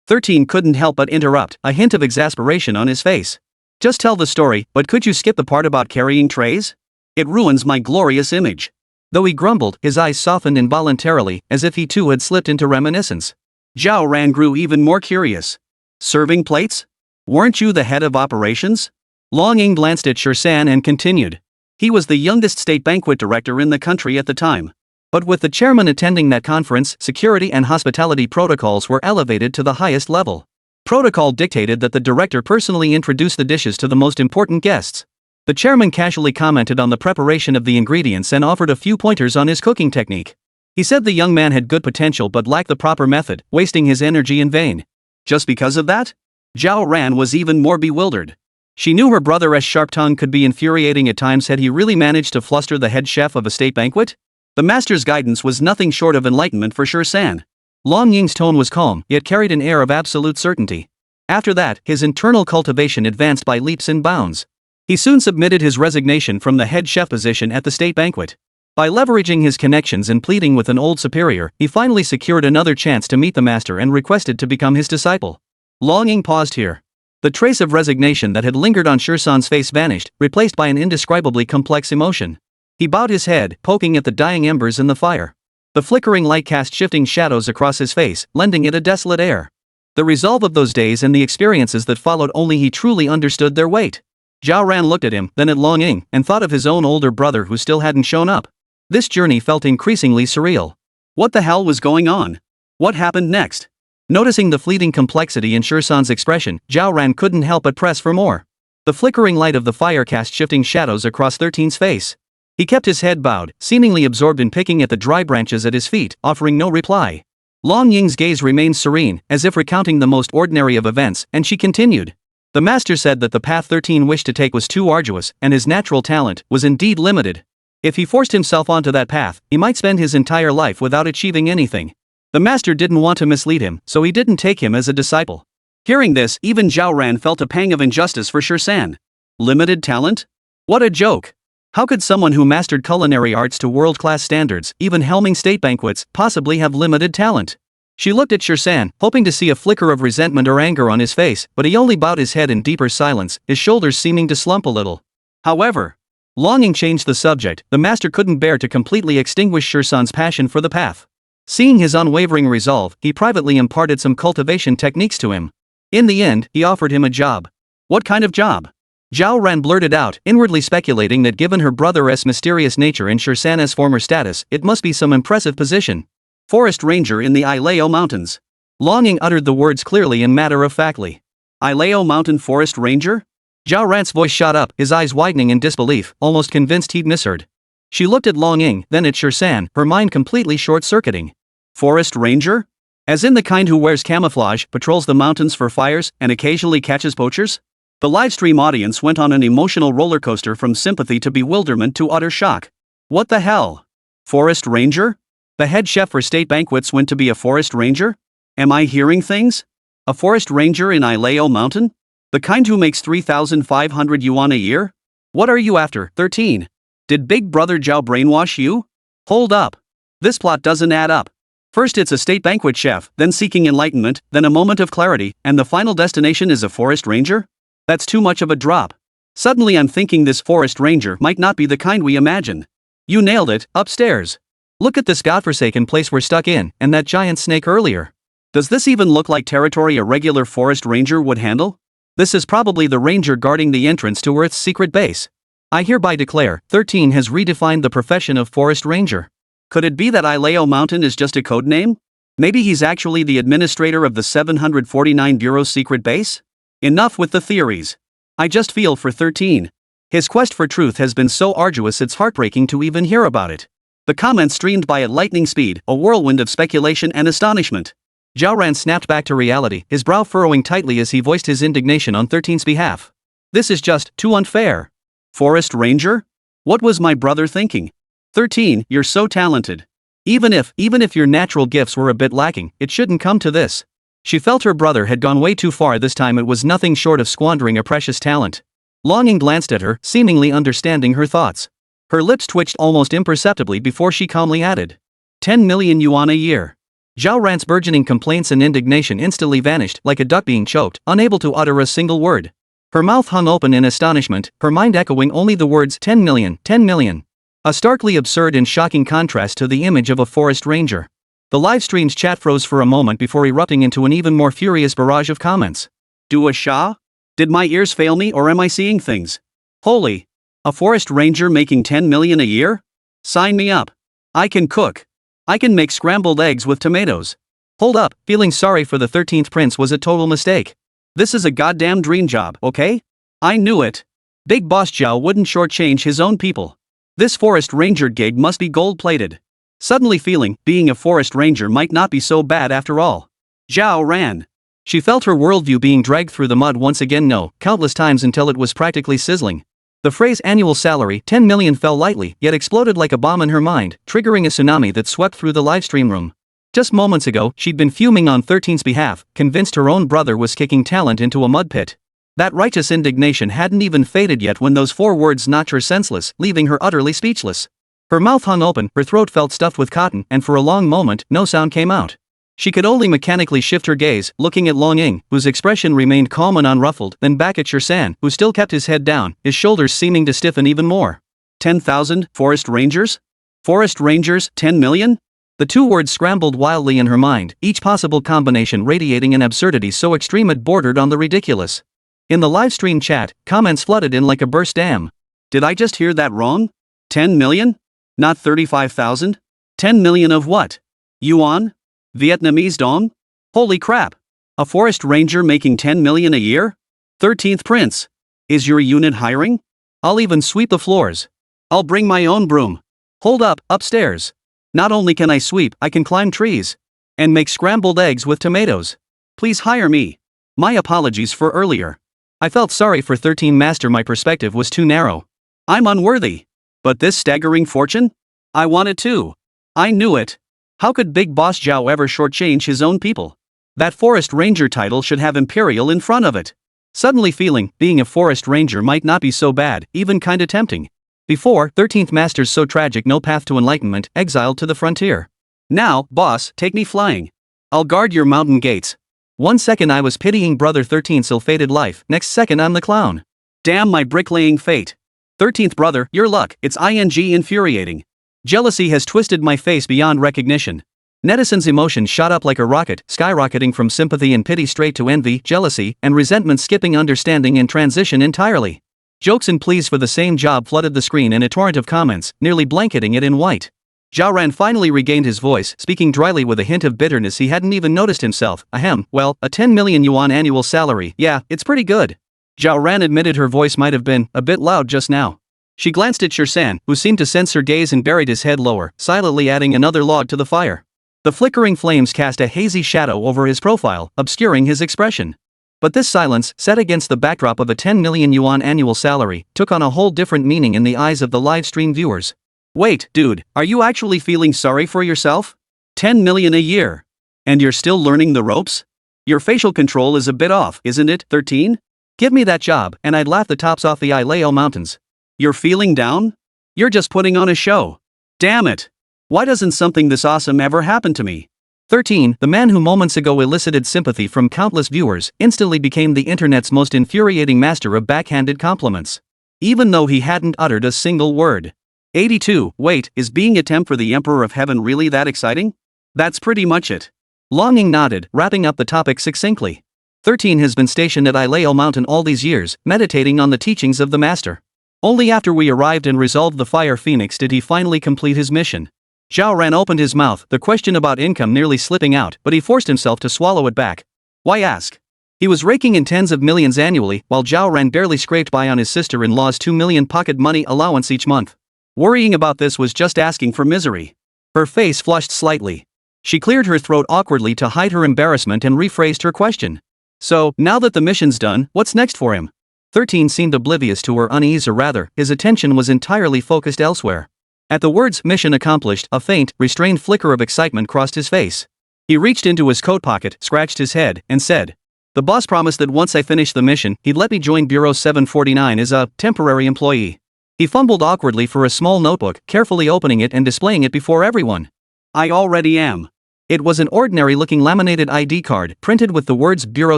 13 couldn't help but interrupt, a hint of exasperation on his face. Just tell the story, but could you skip the part about carrying trays? It ruins my glorious image. Though he grumbled, his eyes softened involuntarily, as if he too had slipped into reminiscence. Zhao Ran grew even more curious. Serving plates? Weren't you the head of operations? Long Ying glanced at Shirsan and continued. He was the youngest state banquet director in the country at the time. But with the chairman attending that conference, security and hospitality protocols were elevated to the highest level. Protocol dictated that the director personally introduce the dishes to the most important guests. The chairman casually commented on the preparation of the ingredients and offered a few pointers on his cooking technique. He said the young man had good potential but lacked the proper method, wasting his energy in vain. Just because of that? Zhao Ran was even more bewildered. She knew her brother's sharp tongue could be infuriating at times. Had he really managed to fluster the head chef of a state banquet? The master's guidance was nothing short of enlightenment for Shirsan. Long Ying's tone was calm, yet carried an air of absolute certainty. After that, his internal cultivation advanced by leaps and bounds. He soon submitted his resignation from the head chef position at the state banquet. By leveraging his connections and pleading with an old superior, he finally secured another chance to meet the master and requested to become his disciple. Long Ying paused here. The trace of resignation that had lingered on Shirsan's face vanished, replaced by an indescribably complex emotion. He bowed his head, poking at the dying embers in the fire. The flickering light cast shifting shadows across his face, lending it a desolate air. The resolve of those days and the experiences that followed, only he truly understood their weight. Zhao Ran looked at him, then at Long Ying, and thought of his own older brother who still hadn't shown up. This journey felt increasingly surreal. What the hell was going on? What happened next? Noticing the fleeting complexity in Shirsan's expression, Zhao Ran couldn't help but press for more. The flickering light of the fire cast shifting shadows across 13's face. He kept his head bowed, seemingly absorbed in picking at the dry branches at his feet, offering no reply. Long Ying's gaze remained serene, as if recounting the most ordinary of events, and she continued. The master said that the path 13 wished to take was too arduous, and his natural talent was indeed limited. If he forced himself onto that path, he might spend his entire life without achieving anything. The master didn't want to mislead him, so he didn't take him as a disciple. Hearing this, even Zhao Ran felt a pang of injustice for Shirsan. Limited talent? What a joke! How could someone who mastered culinary arts to world-class standards, even helming state banquets, possibly have limited talent? She looked at Shirsan, hoping to see a flicker of resentment or anger on his face, but he only bowed his head in deeper silence, his shoulders seeming to slump a little. However, Long Ying changed the subject. The master couldn't bear to completely extinguish Shirsan's passion for the path. Seeing his unwavering resolve, he privately imparted some cultivation techniques to him. In the end, he offered him a job. What kind of job? Zhao Ran blurted out, inwardly speculating that given her brother's mysterious nature and Shirsan's former status, it must be some impressive position. Forest Ranger in the Ileo Mountains. Longing uttered the words clearly and matter-of-factly. Ileo Mountain Forest Ranger? Zhao Ran's voice shot up, his eyes widening in disbelief, almost convinced he'd misheard. She looked at Longing, then at Shirsan, her mind completely short-circuiting. Forest Ranger? As in the kind who wears camouflage, patrols the mountains for fires, and occasionally catches poachers? The livestream audience went on an emotional roller coaster from sympathy to bewilderment to utter shock. What the hell? Forest Ranger? The head chef for state banquets went to be a forest ranger? Am I hearing things? A forest ranger in Ileo Mountain? The kind who makes 3,500 yuan a year? What are you after, 13? Did Big Brother Zhao brainwash you? Hold up. This plot doesn't add up. First it's a state banquet chef, then seeking enlightenment, then a moment of clarity, and the final destination is a forest ranger? That's too much of a drop. Suddenly I'm thinking this forest ranger might not be the kind we imagine. You nailed it, upstairs. Look at this godforsaken place we're stuck in, and that giant snake earlier. Does this even look like territory a regular forest ranger would handle? This is probably the ranger guarding the entrance to Earth's secret base. I hereby declare, 13 has redefined the profession of forest ranger. Could it be that Ileo Mountain is just a code name? Maybe he's actually the administrator of the 749 Bureau's secret base? Enough with the theories. I just feel for 13. His quest for truth has been so arduous it's heartbreaking to even hear about it. The comments streamed by at lightning speed, a whirlwind of speculation and astonishment. Zhao Ran snapped back to reality, his brow furrowing tightly as he voiced his indignation on 13's behalf. This is just too unfair. Forest Ranger? What was my brother thinking? 13, you're so talented. Even if your natural gifts were a bit lacking, it shouldn't come to this. She felt her brother had gone way too far this time. It was nothing short of squandering a precious talent. Longing glanced at her, seemingly understanding her thoughts. Her lips twitched almost imperceptibly before she calmly added. 10 million yuan a year. Zhao Ran's burgeoning complaints and indignation instantly vanished like a duck being choked, unable to utter a single word. Her mouth hung open in astonishment, her mind echoing only the words 10 million, 10 million. A starkly absurd and shocking contrast to the image of a forest ranger. The livestream's chat froze for a moment before erupting into an even more furious barrage of comments. Do a sha? Did my ears fail me or am I seeing things? Holy! A forest ranger making 10 million a year? Sign me up. I can cook. I can make scrambled eggs with tomatoes. Hold up, feeling sorry for the 13th prince was a total mistake. This is a goddamn dream job, okay? I knew it. Big Boss Zhao wouldn't shortchange his own people. This forest ranger gig must be gold-plated. Suddenly feeling, being a forest ranger might not be so bad after all. Zhao ran. She felt her worldview being dragged through the mud once again, countless times until it was practically sizzling. The phrase annual salary 10 million fell lightly, yet exploded like a bomb in her mind, triggering a tsunami that swept through the livestream room. Just moments ago, she'd been fuming on 13's behalf, convinced her own brother was kicking talent into a mud pit. That righteous indignation hadn't even faded yet when those 4 words knocked her senseless, leaving her utterly speechless. Her mouth hung open, her throat felt stuffed with cotton, and for a long moment, no sound came out. She could only mechanically shift her gaze, looking at Longing, whose expression remained calm and unruffled, then back at Shirsan, who still kept his head down, his shoulders seeming to stiffen even more. 10,000 forest rangers? Forest rangers, 10 million? The 2 words scrambled wildly in her mind, each possible combination radiating an absurdity so extreme it bordered on the ridiculous. In the livestream chat, comments flooded in like a burst dam. Did I just hear that wrong? 10 million? Not 35,000? 10 million of what? Yuan? Vietnamese dong? Holy crap! A forest ranger making 10 million a year? 13th prince. Is your unit hiring? I'll even sweep the floors. I'll bring my own broom. Hold up, upstairs. Not only can I sweep, I can climb trees. And make scrambled eggs with tomatoes. Please hire me. My apologies for earlier. I felt sorry for 13 master, my perspective was too narrow. I'm unworthy. But this staggering fortune? I want it too. I knew it. How could Big Boss Zhao ever shortchange his own people? That forest ranger title should have Imperial in front of it. Suddenly feeling, being a forest ranger might not be so bad, even kinda tempting. Before, 13th master's so tragic, no path to enlightenment, exiled to the frontier. Now, boss, take me flying. I'll guard your mountain gates. One second I was pitying brother 13's ill-fated life, next second I'm the clown. Damn my bricklaying fate. 13th brother, your luck, it's infuriating. Jealousy has twisted my face beyond recognition. Netizens' emotions shot up like a rocket, skyrocketing from sympathy and pity straight to envy, jealousy, and resentment, skipping understanding and transition entirely. Jokes and pleas for the same job flooded the screen in a torrent of comments, nearly blanketing it in white. Zhao Ran finally regained his voice, speaking dryly with a hint of bitterness he hadn't even noticed himself. Ahem, well, a 10 million yuan annual salary, yeah, it's pretty good. Zhao Ran admitted her voice might have been a bit loud just now. She glanced at Shirsan, who seemed to sense her gaze and buried his head lower, silently adding another log to the fire. The flickering flames cast a hazy shadow over his profile, obscuring his expression. But this silence, set against the backdrop of a 10 million yuan annual salary, took on a whole different meaning in the eyes of the live stream viewers. Wait, dude, are you actually feeling sorry for yourself? 10 million a year. And you're still learning the ropes? Your facial control is a bit off, isn't it, 13? Give me that job, and I'd laugh the tops off the Ilao Mountains. You're feeling down? You're just putting on a show. Damn it. Why doesn't something this awesome ever happen to me? 13, the man who moments ago elicited sympathy from countless viewers, instantly became the internet's most infuriating master of backhanded compliments. Even though he hadn't uttered a single word. 82, wait, is being a temp for the Emperor of Heaven really that exciting? That's pretty much it. Longing nodded, wrapping up the topic succinctly. 13 has been stationed at Ilao Mountain all these years, meditating on the teachings of the Master. Only after we arrived and resolved the Fire Phoenix did he finally complete his mission. Zhao Ran opened his mouth, the question about income nearly slipping out, but he forced himself to swallow it back. Why ask? He was raking in tens of millions annually, while Zhao Ran barely scraped by on his sister-in-law's 2 million pocket money allowance each month. Worrying about this was just asking for misery. Her face flushed slightly. She cleared her throat awkwardly to hide her embarrassment and rephrased her question. So, now that the mission's done, what's next for him? 13 seemed oblivious to her unease, or rather, his attention was entirely focused elsewhere. At the words "mission accomplished," a faint, restrained flicker of excitement crossed his face. He reached into his coat pocket, scratched his head, and said, "The boss promised that once I finished the mission, he'd let me join Bureau 749 as a temporary employee." He fumbled awkwardly for a small notebook, carefully opening it and displaying it before everyone. "I already am." It was an ordinary-looking laminated ID card, printed with the words Bureau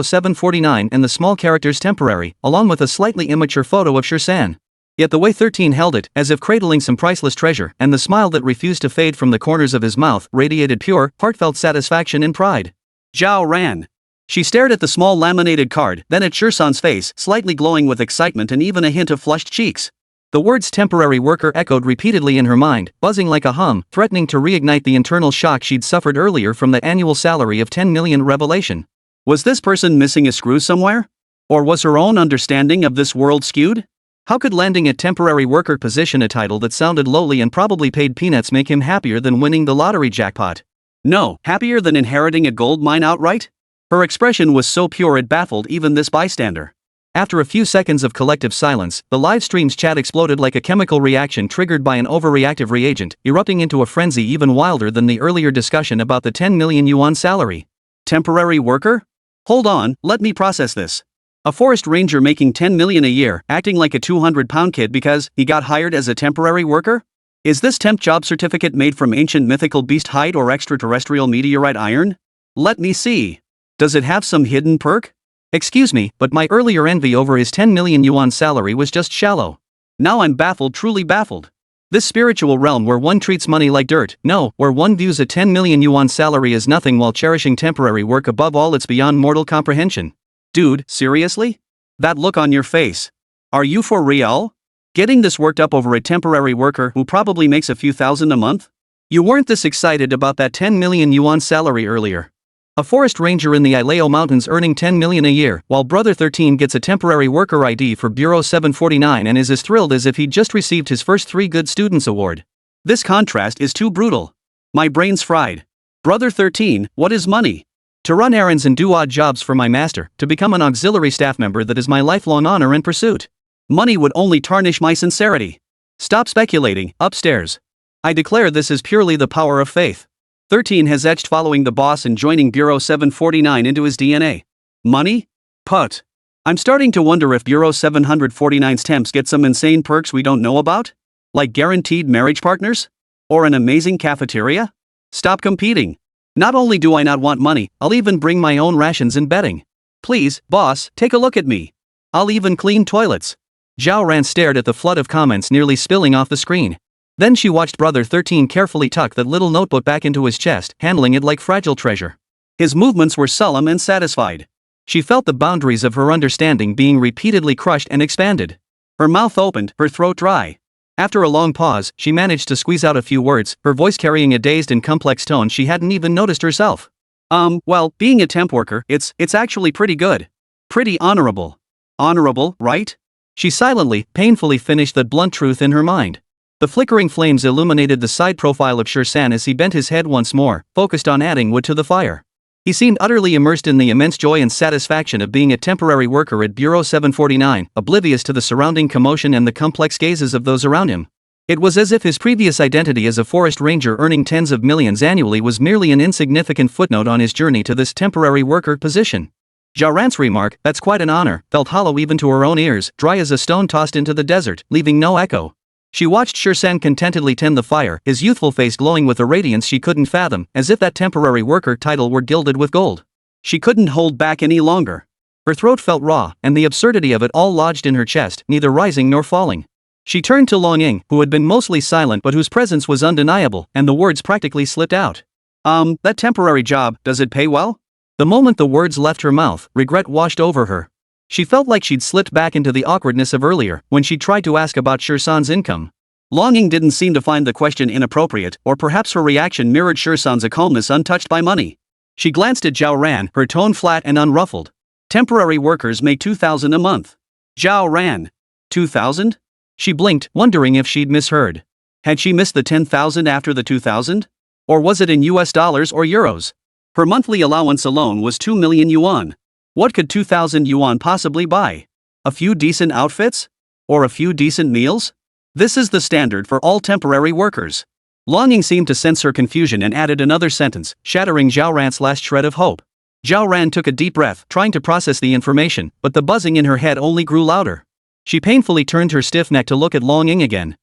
749 and the small characters temporary, along with a slightly immature photo of Shirsan. Yet the way 13 held it, as if cradling some priceless treasure, and the smile that refused to fade from the corners of his mouth, radiated pure, heartfelt satisfaction and pride. Zhao Ran. She stared at the small laminated card, then at Shirsan's face, slightly glowing with excitement and even a hint of flushed cheeks. The words temporary worker echoed repeatedly in her mind, buzzing like a hum, threatening to reignite the internal shock she'd suffered earlier from the annual salary of 10 million revelation. Was this person missing a screw somewhere? Or was her own understanding of this world skewed? How could landing a temporary worker position, a title that sounded lowly and probably paid peanuts, make him happier than winning the lottery jackpot? No, happier than inheriting a gold mine outright? Her expression was so pure it baffled even this bystander. After a few seconds of collective silence, the live stream's chat exploded like a chemical reaction triggered by an overreactive reagent, erupting into a frenzy even wilder than the earlier discussion about the 10 million yuan salary. Temporary worker? Hold on, let me process this. A forest ranger making 10 million a year, acting like a 200-pound kid because he got hired as a temporary worker? Is this temp job certificate made from ancient mythical beast hide or extraterrestrial meteorite iron? Let me see. Does it have some hidden perk? Excuse me, but my earlier envy over his 10 million yuan salary was just shallow. Now I'm baffled, truly baffled. This spiritual realm where one treats money like dirt, no, where one views a 10 million yuan salary as nothing while cherishing temporary work above all, it's beyond mortal comprehension. Dude, seriously? That look on your face. Are you for real? Getting this worked up over a temporary worker who probably makes a few thousand a month? You weren't this excited about that 10 million yuan salary earlier. A forest ranger in the Ilao Mountains earning 10 million a year, while Brother 13 gets a temporary worker ID for Bureau 749 and is as thrilled as if he'd just received his first 3 Good Students Award. This contrast is too brutal. My brain's fried. Brother 13, what is money? To run errands and do odd jobs for my master, to become an auxiliary staff member, that is my lifelong honor and pursuit. Money would only tarnish my sincerity. Stop speculating, upstairs. I declare this is purely the power of faith. 13 has etched following the boss and joining Bureau 749 into his DNA. Money? Put. I'm starting to wonder if Bureau 749's temps get some insane perks we don't know about? Like guaranteed marriage partners? Or an amazing cafeteria? Stop competing. Not only do I not want money, I'll even bring my own rations and bedding. Please, boss, take a look at me. I'll even clean toilets. Zhao Ran stared at the flood of comments nearly spilling off the screen. Then she watched Brother 13 carefully tuck that little notebook back into his chest, handling it like fragile treasure. His movements were solemn and satisfied. She felt the boundaries of her understanding being repeatedly crushed and expanded. Her mouth opened, her throat dry. After a long pause, she managed to squeeze out a few words, her voice carrying a dazed and complex tone she hadn't even noticed herself. Well, being a temp worker, it's actually pretty good. Pretty honorable. Honorable, right? She silently, painfully finished that blunt truth in her mind. The flickering flames illuminated the side profile of Shirsan as he bent his head once more, focused on adding wood to the fire. He seemed utterly immersed in the immense joy and satisfaction of being a temporary worker at Bureau 749, oblivious to the surrounding commotion and the complex gazes of those around him. It was as if his previous identity as a forest ranger earning tens of millions annually was merely an insignificant footnote on his journey to this temporary worker position. Zhao Ran's remark, "That's quite an honor," felt hollow even to her own ears, dry as a stone tossed into the desert, leaving no echo. She watched Shirsan contentedly tend the fire, his youthful face glowing with a radiance she couldn't fathom, as if that temporary worker title were gilded with gold. She couldn't hold back any longer. Her throat felt raw, and the absurdity of it all lodged in her chest, neither rising nor falling. She turned to Long Ying, who had been mostly silent but whose presence was undeniable, and the words practically slipped out. That temporary job, does it pay well?" The moment the words left her mouth, regret washed over her. She felt like she'd slipped back into the awkwardness of earlier, when she tried to ask about Shirsan's income. Long Ying didn't seem to find the question inappropriate, or perhaps her reaction mirrored Shirsan's calmness untouched by money. She glanced at Zhao Ran, her tone flat and unruffled. "Temporary workers make 2,000 a month." Zhao Ran. 2,000? She blinked, wondering if she'd misheard. Had she missed the 10,000 after the 2,000? Or was it in US dollars or euros? Her monthly allowance alone was 2 million yuan. What could 2,000 yuan possibly buy? A few decent outfits? Or a few decent meals? This is the standard for all temporary workers. Long Ying seemed to sense her confusion and added another sentence, shattering Zhao Ran's last shred of hope. Zhao Ran took a deep breath, trying to process the information, but the buzzing in her head only grew louder. She painfully turned her stiff neck to look at Long Ying again.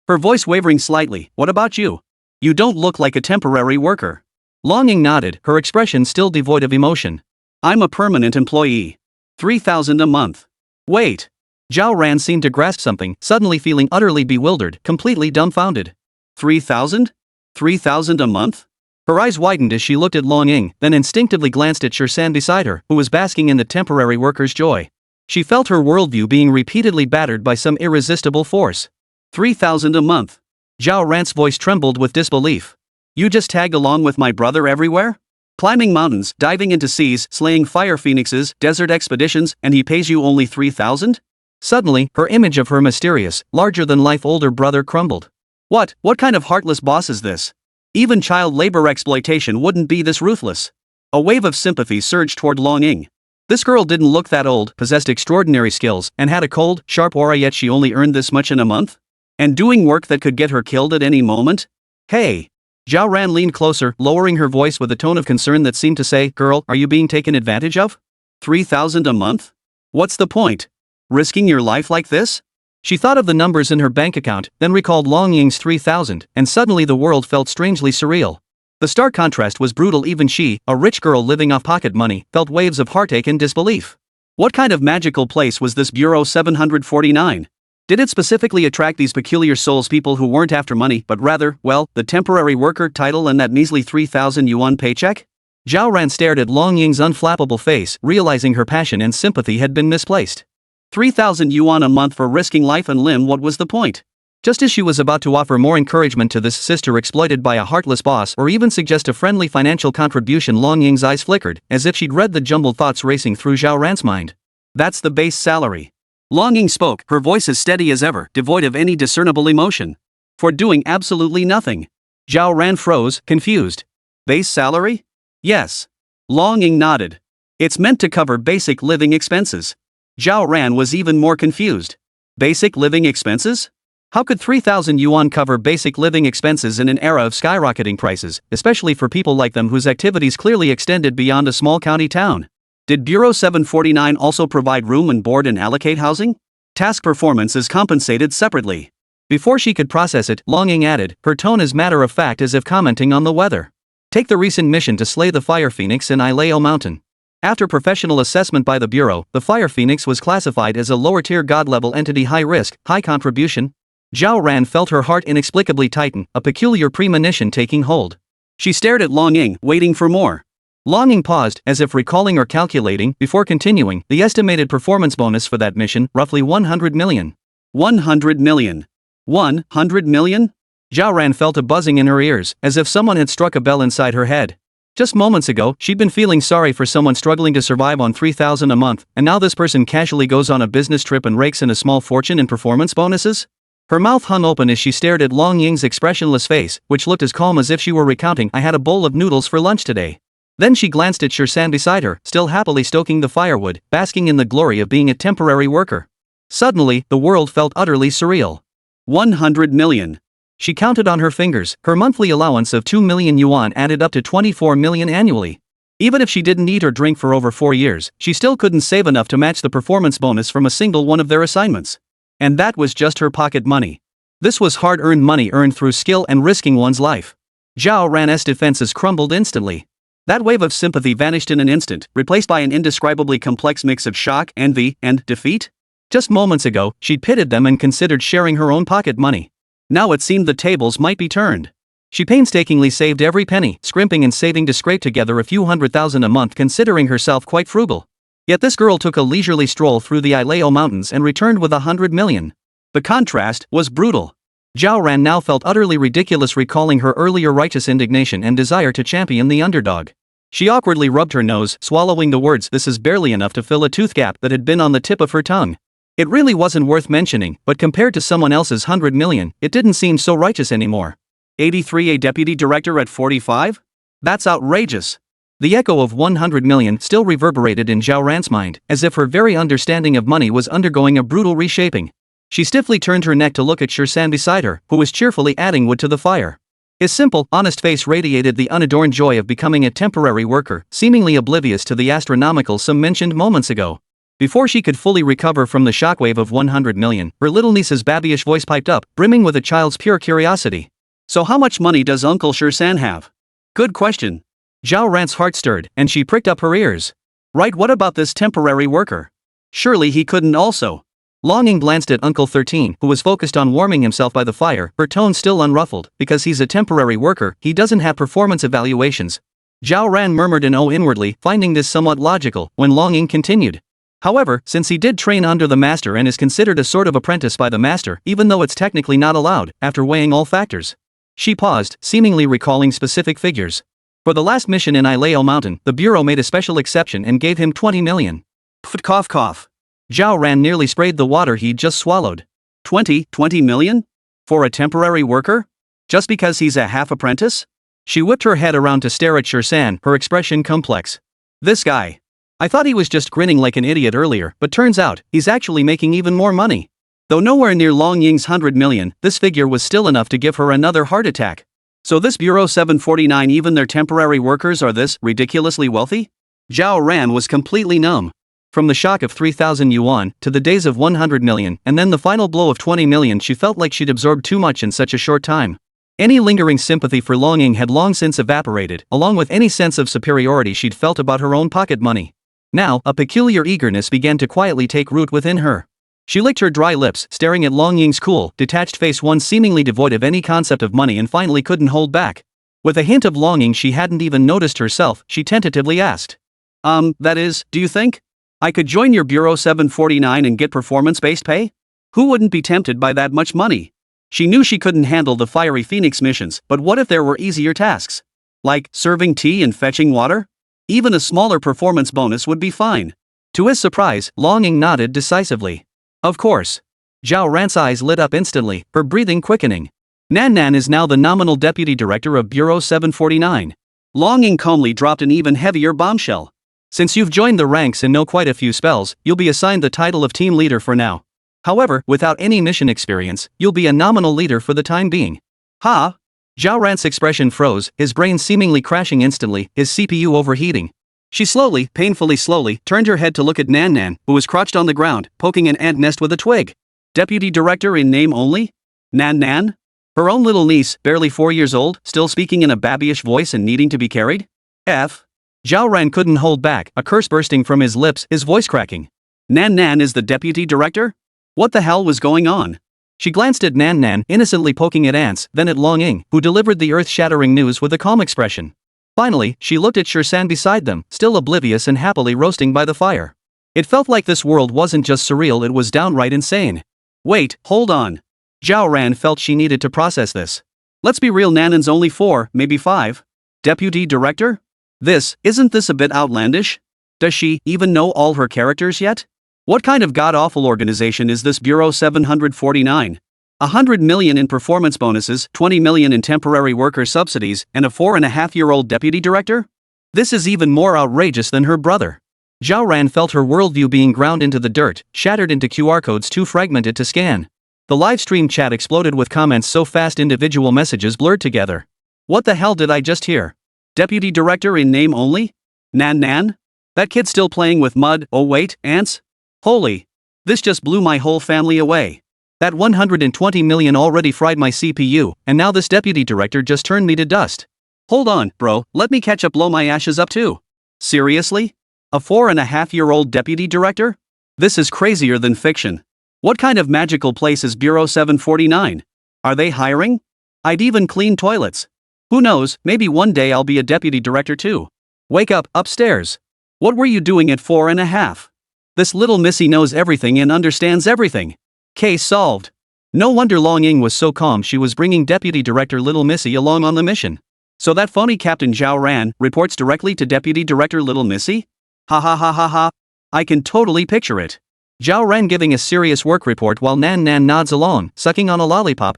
Her voice wavering slightly, "What about you? You don't look like a temporary worker." Long Ying nodded, her expression still devoid of emotion. "I'm a permanent employee. 3,000 a month." Wait. Zhao Ran seemed to grasp something, suddenly feeling utterly bewildered, completely dumbfounded. 3,000? 3,000 a month? Her eyes widened as she looked at Long Ying, then instinctively glanced at Shirsan beside her, who was basking in the temporary worker's joy. She felt her worldview being repeatedly battered by some irresistible force. 3,000 a month. Zhao Ran's voice trembled with disbelief. "You just tag along with my brother everywhere? Climbing mountains, diving into seas, slaying fire phoenixes, desert expeditions, and he pays you only 3,000? Suddenly, her image of her mysterious, larger-than-life older brother crumbled. What kind of heartless boss is this? Even child labor exploitation wouldn't be this ruthless. A wave of sympathy surged toward Long Ying. This girl didn't look that old, possessed extraordinary skills, and had a cold, sharp aura, yet she only earned this much in a month? And doing work that could get her killed at any moment? Hey! Zhao Ran leaned closer, lowering her voice with a tone of concern that seemed to say, "Girl, are you being taken advantage of? 3,000 a month? What's the point? Risking your life like this?" She thought of the numbers in her bank account, then recalled Long Ying's 3,000, and suddenly the world felt strangely surreal. The stark contrast was brutal. Even she, a rich girl living off pocket money, felt waves of heartache and disbelief. What kind of magical place was this Bureau 749? Did it specifically attract these peculiar souls, people who weren't after money but rather, well, the temporary worker title and that measly 3,000 yuan paycheck? Zhao Ran stared at Long Ying's unflappable face, realizing her passion and sympathy had been misplaced. 3,000 yuan a month for risking life and limb, what was the point? Just as she was about to offer more encouragement to this sister exploited by a heartless boss or even suggest a friendly financial contribution, Long Ying's eyes flickered, as if she'd read the jumbled thoughts racing through Zhao Ran's mind. "That's the base salary." Long Ying spoke, her voice as steady as ever, devoid of any discernible emotion. "For doing absolutely nothing." Zhao Ran froze, confused. "Base salary?" "Yes." Long Ying nodded. "It's meant to cover basic living expenses." Zhao Ran was even more confused. Basic living expenses? How could 3,000 yuan cover basic living expenses in an era of skyrocketing prices, especially for people like them whose activities clearly extended beyond a small county town? Did Bureau 749 also provide room and board and allocate housing? Task performance is compensated separately. Before she could process it, Long Ying added, her tone as matter of fact as if commenting on the weather. "Take the recent mission to slay the Fire Phoenix in Ilao Mountain. After professional assessment by the Bureau, the Fire Phoenix was classified as a lower-tier god-level entity, high risk, high contribution." Zhao Ran felt her heart inexplicably tighten, a peculiar premonition taking hold. She stared at Long Ying, waiting for more. Long Ying paused, as if recalling or calculating, before continuing. "The estimated performance bonus for that mission, roughly 100 million. 100 million. 100 million? Zhao Ran felt a buzzing in her ears, as if someone had struck a bell inside her head. Just moments ago, she'd been feeling sorry for someone struggling to survive on 3,000 a month, and now this person casually goes on a business trip and rakes in a small fortune in performance bonuses? Her mouth hung open as she stared at Long Ying's expressionless face, which looked as calm as if she were recounting, "I had a bowl of noodles for lunch today." Then she glanced at Shirsan beside her, still happily stoking the firewood, basking in the glory of being a temporary worker. Suddenly, the world felt utterly surreal. 100 million. She counted on her fingers. Her monthly allowance of 2 million yuan added up to 24 million annually. Even if she didn't eat or drink for over 4 years, she still couldn't save enough to match the performance bonus from a single one of their assignments. And that was just her pocket money. This was hard-earned money earned through skill and risking one's life. Zhao Ran's defenses crumbled instantly. That wave of sympathy vanished in an instant, replaced by an indescribably complex mix of shock, envy, and defeat. Just moments ago, she'd pitied them and considered sharing her own pocket money. Now it seemed the tables might be turned. She painstakingly saved every penny, scrimping and saving to scrape together a few $100,000 a month, considering herself quite frugal. Yet this girl took a leisurely stroll through the Ileo Mountains and returned with 100 million. The contrast was brutal. Zhao Ran now felt utterly ridiculous, recalling her earlier righteous indignation and desire to champion the underdog. She awkwardly rubbed her nose, swallowing the words "this is barely enough" to fill a tooth gap that had been on the tip of her tongue. It really wasn't worth mentioning, but compared to someone else's 100 million, it didn't seem so righteous anymore. 83, a deputy director at 45? That's outrageous. The echo of 100 million still reverberated in Zhao Ran's mind, as if her very understanding of money was undergoing a brutal reshaping. She stiffly turned her neck to look at Shirsan beside her, who was cheerfully adding wood to the fire. His simple, honest face radiated the unadorned joy of becoming a temporary worker, seemingly oblivious to the astronomical sum mentioned moments ago. Before she could fully recover from the shockwave of 100 million, her little niece's babyish voice piped up, brimming with a child's pure curiosity. "So how much money does Uncle Shirsan have?" "Good question." Zhao Ran's heart stirred, and she pricked up her ears. "Right, what about this temporary worker? Surely he couldn't also." Longing glanced at Uncle 13, who was focused on warming himself by the fire, her tone still unruffled. "Because he's a temporary worker, he doesn't have performance evaluations." Zhao Ran murmured an "oh" inwardly, finding this somewhat logical, when Longing continued. "However, since he did train under the master and is considered a sort of apprentice by the master, even though it's technically not allowed, after weighing all factors." She paused, seemingly recalling specific figures. For the last mission in Ileo Mountain, the Bureau made a special exception and gave him 20 million. Pfft, cough cough. Zhao Ran nearly sprayed the water he'd just swallowed. 20 million? For a temporary worker? Just because he's a half apprentice? She whipped her head around to stare at Shirsan, her expression complex. This guy. I thought he was just grinning like an idiot earlier, but turns out, he's actually making even more money. Though nowhere near Long Ying's 100 million, this figure was still enough to give her another heart attack. So this Bureau 749, even their temporary workers are this ridiculously wealthy? Zhao Ran was completely numb. From the shock of 3,000 yuan, to the days of 100 million, and then the final blow of 20 million, she felt like she'd absorbed too much in such a short time. Any lingering sympathy for Long Ying had long since evaporated, along with any sense of superiority she'd felt about her own pocket money. Now, a peculiar eagerness began to quietly take root within her. She licked her dry lips, staring at Long Ying's cool, detached face, one seemingly devoid of any concept of money, and finally couldn't hold back. With a hint of longing she hadn't even noticed herself, she tentatively asked. That is, do you think I could join your Bureau 749 and get performance-based pay? Who wouldn't be tempted by that much money? She knew she couldn't handle the fiery Phoenix missions, but what if there were easier tasks? Like serving tea and fetching water? Even a smaller performance bonus would be fine. To his surprise, Longing nodded decisively. Of course. Zhao Ran's eyes lit up instantly, her breathing quickening. Nan is now the nominal deputy director of Bureau 749. Longing calmly dropped an even heavier bombshell. Since you've joined the ranks and know quite a few spells, you'll be assigned the title of team leader for now. However, without any mission experience, you'll be a nominal leader for the time being. Ha! Zhao Ran's expression froze, his brain seemingly crashing instantly, his CPU overheating. She slowly, painfully slowly, turned her head to look at Nan, who was crouched on the ground, poking an ant nest with a twig. Deputy director in name only? Nan? Her own little niece, barely 4 years old, still speaking in a babyish voice and needing to be carried? Zhao Ran couldn't hold back, a curse bursting from his lips, his voice cracking. Nan is the deputy director? What the hell was going on? She glanced at Nan, innocently poking at ants, then at Longing, who delivered the earth-shattering news with a calm expression. Finally, she looked at Shirsan beside them, still oblivious and happily roasting by the fire. It felt like this world wasn't just surreal, it was downright insane. Wait, hold on. Zhao Ran felt she needed to process this. Let's be real, Nanan's only 4, maybe 5. Deputy director? Isn't this a bit outlandish? Does she even know all her characters yet? What kind of god-awful organization is this Bureau 749? 100 million in performance bonuses, 20 million in temporary worker subsidies, and a 4.5-year-old deputy director? This is even more outrageous than her brother. Zhao Ran felt her worldview being ground into the dirt, shattered into QR codes too fragmented to scan. The livestream chat exploded with comments so fast individual messages blurred together. What the hell did I just hear? Deputy director in name only? Nan? That kid still playing with mud, oh wait, ants? Holy. This just blew my whole family away. That 120 million already fried my CPU, and now this deputy director just turned me to dust. Hold on, bro, let me catch up, blow my ashes up too. Seriously? A 4.5-year-old deputy director? This is crazier than fiction. What kind of magical place is Bureau 749? Are they hiring? I'd even clean toilets. Who knows, maybe one day I'll be a deputy director too. Wake up, upstairs. What were you doing at 4.5? This little missy knows everything and understands everything. Case solved. No wonder Long Ying was so calm, she was bringing deputy director Little Missy along on the mission. So that phony Captain Zhao Ran reports directly to deputy director Little Missy? Ha ha ha ha ha. I can totally picture it. Zhao Ran giving a serious work report while Nan nods along, sucking on a lollipop.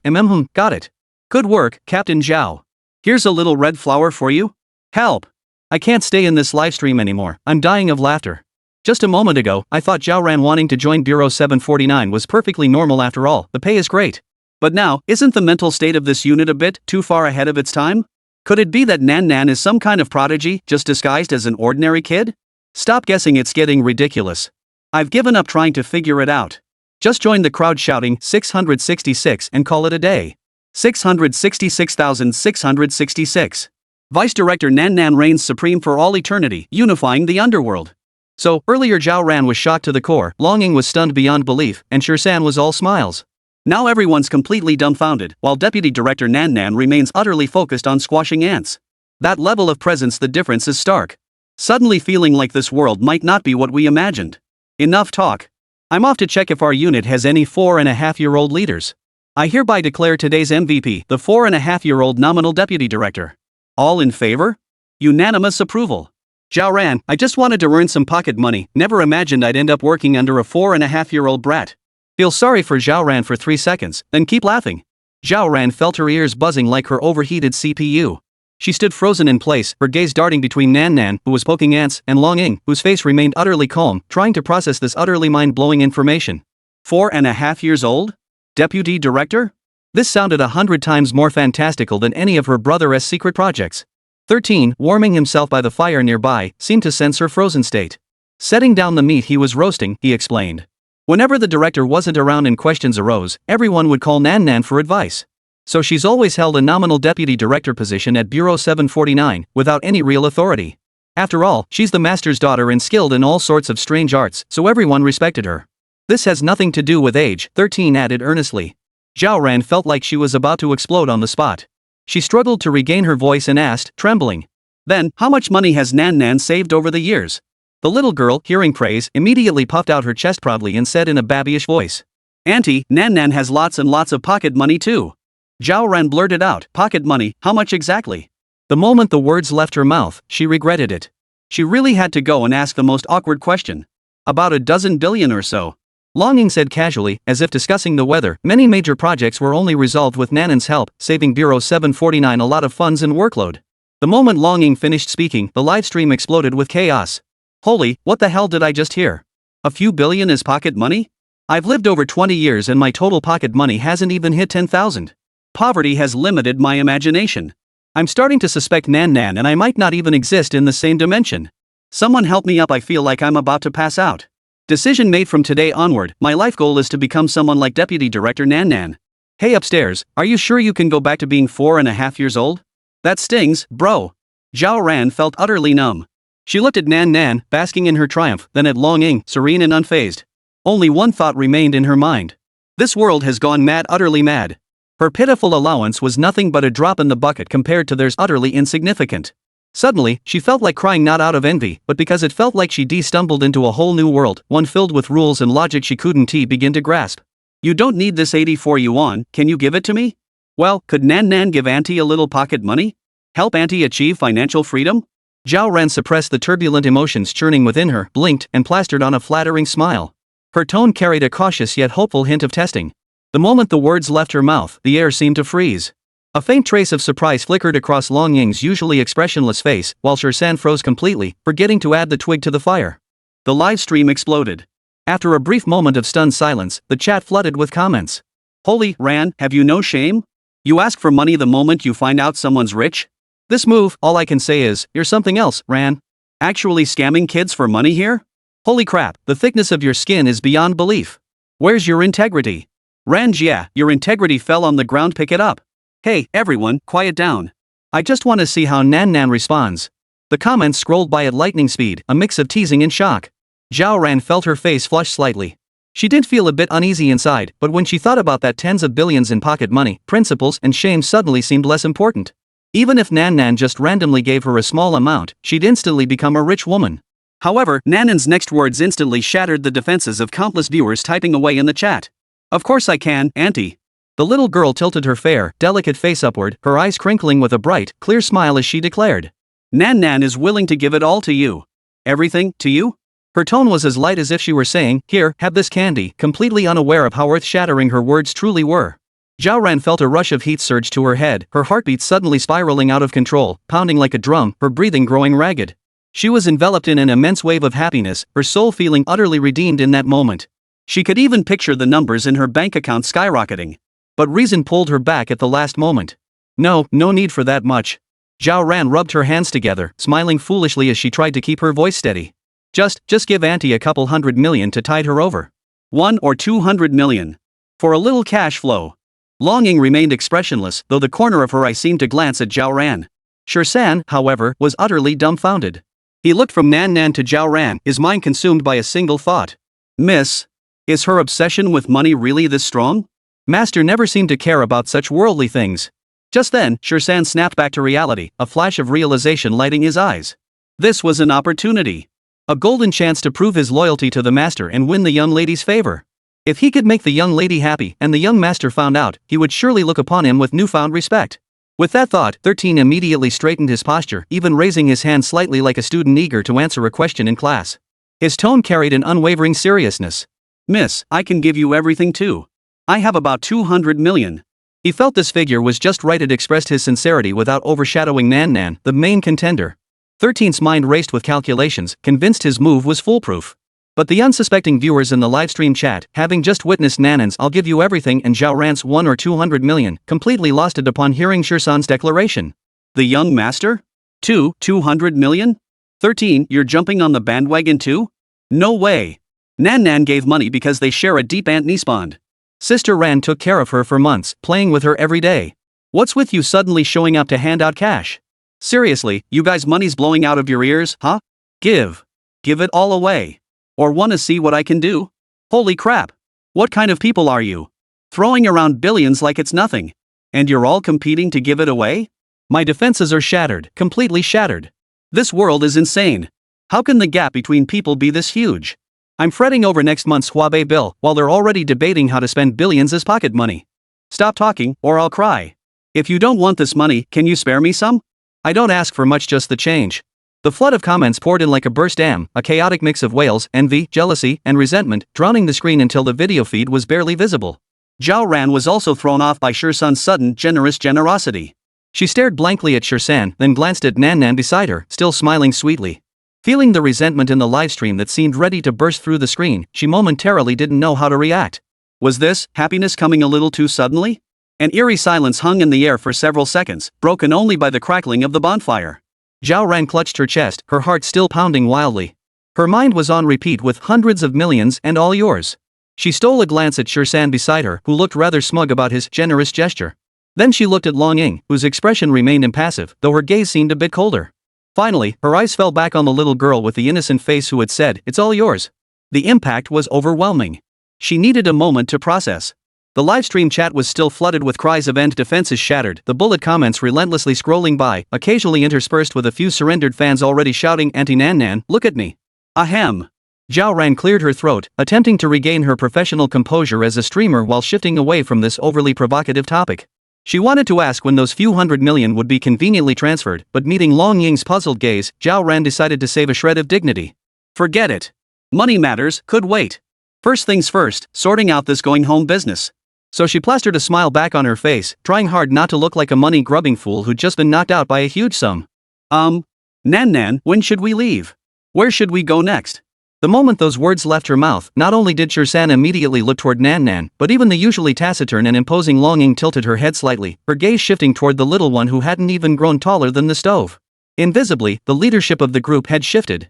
Got it. Good work, Captain Zhao. Here's a little red flower for you. Help. I can't stay in this livestream anymore, I'm dying of laughter. Just a moment ago, I thought Zhao Ran wanting to join Bureau 749 was perfectly normal after all, the pay is great. But now, isn't the mental state of this unit a bit too far ahead of its time? Could it be that Nan is some kind of prodigy, just disguised as an ordinary kid? Stop guessing, it's getting ridiculous. I've given up trying to figure it out. Just join the crowd shouting 666 and call it a day. 666,666. Vice Director Nan reigns supreme for all eternity, unifying the underworld. So, earlier Zhao Ran was shocked to the core, Long Ying was stunned beyond belief, and Shirsan was all smiles. Now everyone's completely dumbfounded, while Deputy Director Nan remains utterly focused on squashing ants. That level of presence, the difference is stark. Suddenly feeling like this world might not be what we imagined. Enough talk. I'm off to check if our unit has any 4.5-year-old leaders. I hereby declare today's MVP, the 4.5-year-old nominal Deputy Director. All in favor? Unanimous approval. Zhao Ran, I just wanted to earn some pocket money, never imagined I'd end up working under a 4.5-year-old brat. Feel sorry for Zhao Ran for 3 seconds, then keep laughing. Zhao Ran felt her ears buzzing like her overheated CPU. She stood frozen in place, her gaze darting between Nan, who was poking ants, and Long Ying, whose face remained utterly calm, trying to process this utterly mind-blowing information. 4.5 years old? Deputy Director? This sounded 100 times more fantastical than any of her brother's secret projects. 13, warming himself by the fire nearby, seemed to sense her frozen state. Setting down the meat he was roasting, he explained. Whenever the director wasn't around and questions arose, everyone would call Nan for advice. So she's always held a nominal deputy director position at Bureau 749, without any real authority. After all, she's the master's daughter and skilled in all sorts of strange arts, so everyone respected her. This has nothing to do with age, 13 added earnestly. Zhao Ran felt like she was about to explode on the spot. She struggled to regain her voice and asked, trembling. Then, how much money has Nan saved over the years? The little girl, hearing praise, immediately puffed out her chest proudly and said in a babyish voice. Auntie, Nan has lots and lots of pocket money too. Zhao Ran blurted out, pocket money, how much exactly? The moment the words left her mouth, she regretted it. She really had to go and ask the most awkward question. About a dozen billion or so. Long Ying said casually, as if discussing the weather, many major projects were only resolved with Nanan's help, saving Bureau 749 a lot of funds and workload. The moment Long Ying finished speaking, the livestream exploded with chaos. Holy, what the hell did I just hear? A few billion is pocket money? I've lived over 20 years and my total pocket money hasn't even hit 10,000. Poverty has limited my imagination. I'm starting to suspect Nan and I might not even exist in the same dimension. Someone help me up, I feel like I'm about to pass out. Decision made, from today onward, my life goal is to become someone like Deputy Director Nan. Hey upstairs, are you sure you can go back to being 4.5 years old? That stings, bro. Zhao Ran felt utterly numb. She looked at Nan, basking in her triumph, then at Long Ying, serene and unfazed. Only one thought remained in her mind. This world has gone mad, utterly mad. Her pitiful allowance was nothing but a drop in the bucket compared to theirs, utterly insignificant. Suddenly, she felt like crying, not out of envy, but because it felt like she stumbled into a whole new world, one filled with rules and logic she couldn't begin to grasp. You don't need this 84 yuan, can you give it to me? Well, could Nan Nan give Auntie a little pocket money? Help Auntie achieve financial freedom? Zhao Ran suppressed the turbulent emotions churning within her, blinked, and plastered on a flattering smile. Her tone carried a cautious yet hopeful hint of testing. The moment the words left her mouth, the air seemed to freeze. A faint trace of surprise flickered across Long Ying's usually expressionless face, while Shan froze completely, forgetting to add the twig to the fire. The live stream exploded. After a brief moment of stunned silence, the chat flooded with comments. Holy Ran, have you no shame? You ask for money the moment you find out someone's rich? This move, all I can say is, you're something else, Ran. Actually scamming kids for money here? Holy crap, the thickness of your skin is beyond belief. Where's your integrity? Ran Jia, your integrity fell on the ground, pick it up. Hey, everyone, quiet down. I just want to see how Nan Nan responds. The comments scrolled by at lightning speed, a mix of teasing and shock. Zhao Ran felt her face flush slightly. She did feel a bit uneasy inside, but when she thought about that tens of billions in pocket money, principles and shame suddenly seemed less important. Even if Nan Nan just randomly gave her a small amount, she'd instantly become a rich woman. However, Nan Nan's next words instantly shattered the defenses of countless viewers typing away in the chat. Of course I can, Auntie. The little girl tilted her fair, delicate face upward, her eyes crinkling with a bright, clear smile as she declared. Nan Nan is willing to give it all to you. Everything, to you? Her tone was as light as if she were saying, here, have this candy, completely unaware of how earth-shattering her words truly were. Zhao Ran felt a rush of heat surge to her head, her heartbeat suddenly spiraling out of control, pounding like a drum, her breathing growing ragged. She was enveloped in an immense wave of happiness, her soul feeling utterly redeemed in that moment. She could even picture the numbers in her bank account skyrocketing. But reason pulled her back at the last moment. No need for that much. Zhao Ran rubbed her hands together, smiling foolishly as she tried to keep her voice steady. Just give Auntie a couple $100 million to tide her over. 1 or 200 million. For a little cash flow. Long Ying remained expressionless, though the corner of her eye seemed to glance at Zhao Ran. Shan, however, was utterly dumbfounded. He looked from Nan Nan to Zhao Ran, his mind consumed by a single thought. Miss, is her obsession with money really this strong? Master never seemed to care about such worldly things. Just then, Shan snapped back to reality, a flash of realization lighting his eyes. This was an opportunity. A golden chance to prove his loyalty to the master and win the young lady's favor. If he could make the young lady happy and the young master found out, he would surely look upon him with newfound respect. With that thought, 13 immediately straightened his posture, even raising his hand slightly like a student eager to answer a question in class. His tone carried an unwavering seriousness. Miss, I can give you everything too. I have about 200 million. He felt this figure was just right. It expressed his sincerity without overshadowing Nan Nan, the main contender. 13's mind raced with calculations, convinced his move was foolproof. But the unsuspecting viewers in the livestream chat, having just witnessed Nanan's "I'll give you everything" and Zhao Ran's 1 or 200 million, completely lost it upon hearing Shan's declaration. The young master? 200 million? 13, you're jumping on the bandwagon too? No way. Nan Nan gave money because they share a deep aunt-niece bond. Sister Ran took care of her for months, playing with her every day. What's with you suddenly showing up to hand out cash? Seriously, you guys, money's blowing out of your ears, huh? Give it all away. Or wanna see what I can do? Holy crap. What kind of people are you? Throwing around billions like it's nothing. And you're all competing to give it away? My defenses are shattered, completely shattered. This world is insane. How can the gap between people be this huge? I'm fretting over next month's Huabei bill, while they're already debating how to spend billions as pocket money. Stop talking, or I'll cry. If you don't want this money, can you spare me some? I don't ask for much, just the change. The flood of comments poured in like a burst dam, a chaotic mix of wails, envy, jealousy, and resentment, drowning the screen until the video feed was barely visible. Zhao Ran was also thrown off by Shan's sudden, generosity. She stared blankly at Shan, then glanced at Nan Nan beside her, still smiling sweetly. Feeling the resentment in the livestream that seemed ready to burst through the screen, she momentarily didn't know how to react. Was this happiness coming a little too suddenly? An eerie silence hung in the air for several seconds, broken only by the crackling of the bonfire. Zhao Ran clutched her chest, her heart still pounding wildly. Her mind was on repeat with hundreds of millions and all yours. She stole a glance at Shan beside her, who looked rather smug about his generous gesture. Then she looked at Long Ying, whose expression remained impassive, though her gaze seemed a bit colder. Finally, her eyes fell back on the little girl with the innocent face who had said, "It's all yours." The impact was overwhelming. She needed a moment to process. The livestream chat was still flooded with cries of "end defenses shattered," the bullet comments relentlessly scrolling by, occasionally interspersed with a few surrendered fans already shouting, "Auntie Nan Nan, look at me. Ahem. Zhao Ran cleared her throat, attempting to regain her professional composure as a streamer while shifting away from this overly provocative topic. She wanted to ask when those few hundred million would be conveniently transferred, but meeting Long Ying's puzzled gaze, Zhao Ran decided to save a shred of dignity. Forget it. Money matters could wait. First things first, sorting out this going home business. So she plastered a smile back on her face, trying hard not to look like a money-grubbing fool who'd just been knocked out by a huge sum. Nan, when should we leave? Where should we go next? The moment those words left her mouth, not only did Shirsan immediately look toward Nan, but even the usually taciturn and imposing Long Ying tilted her head slightly, her gaze shifting toward the little one who hadn't even grown taller than the stove. Invisibly, the leadership of the group had shifted.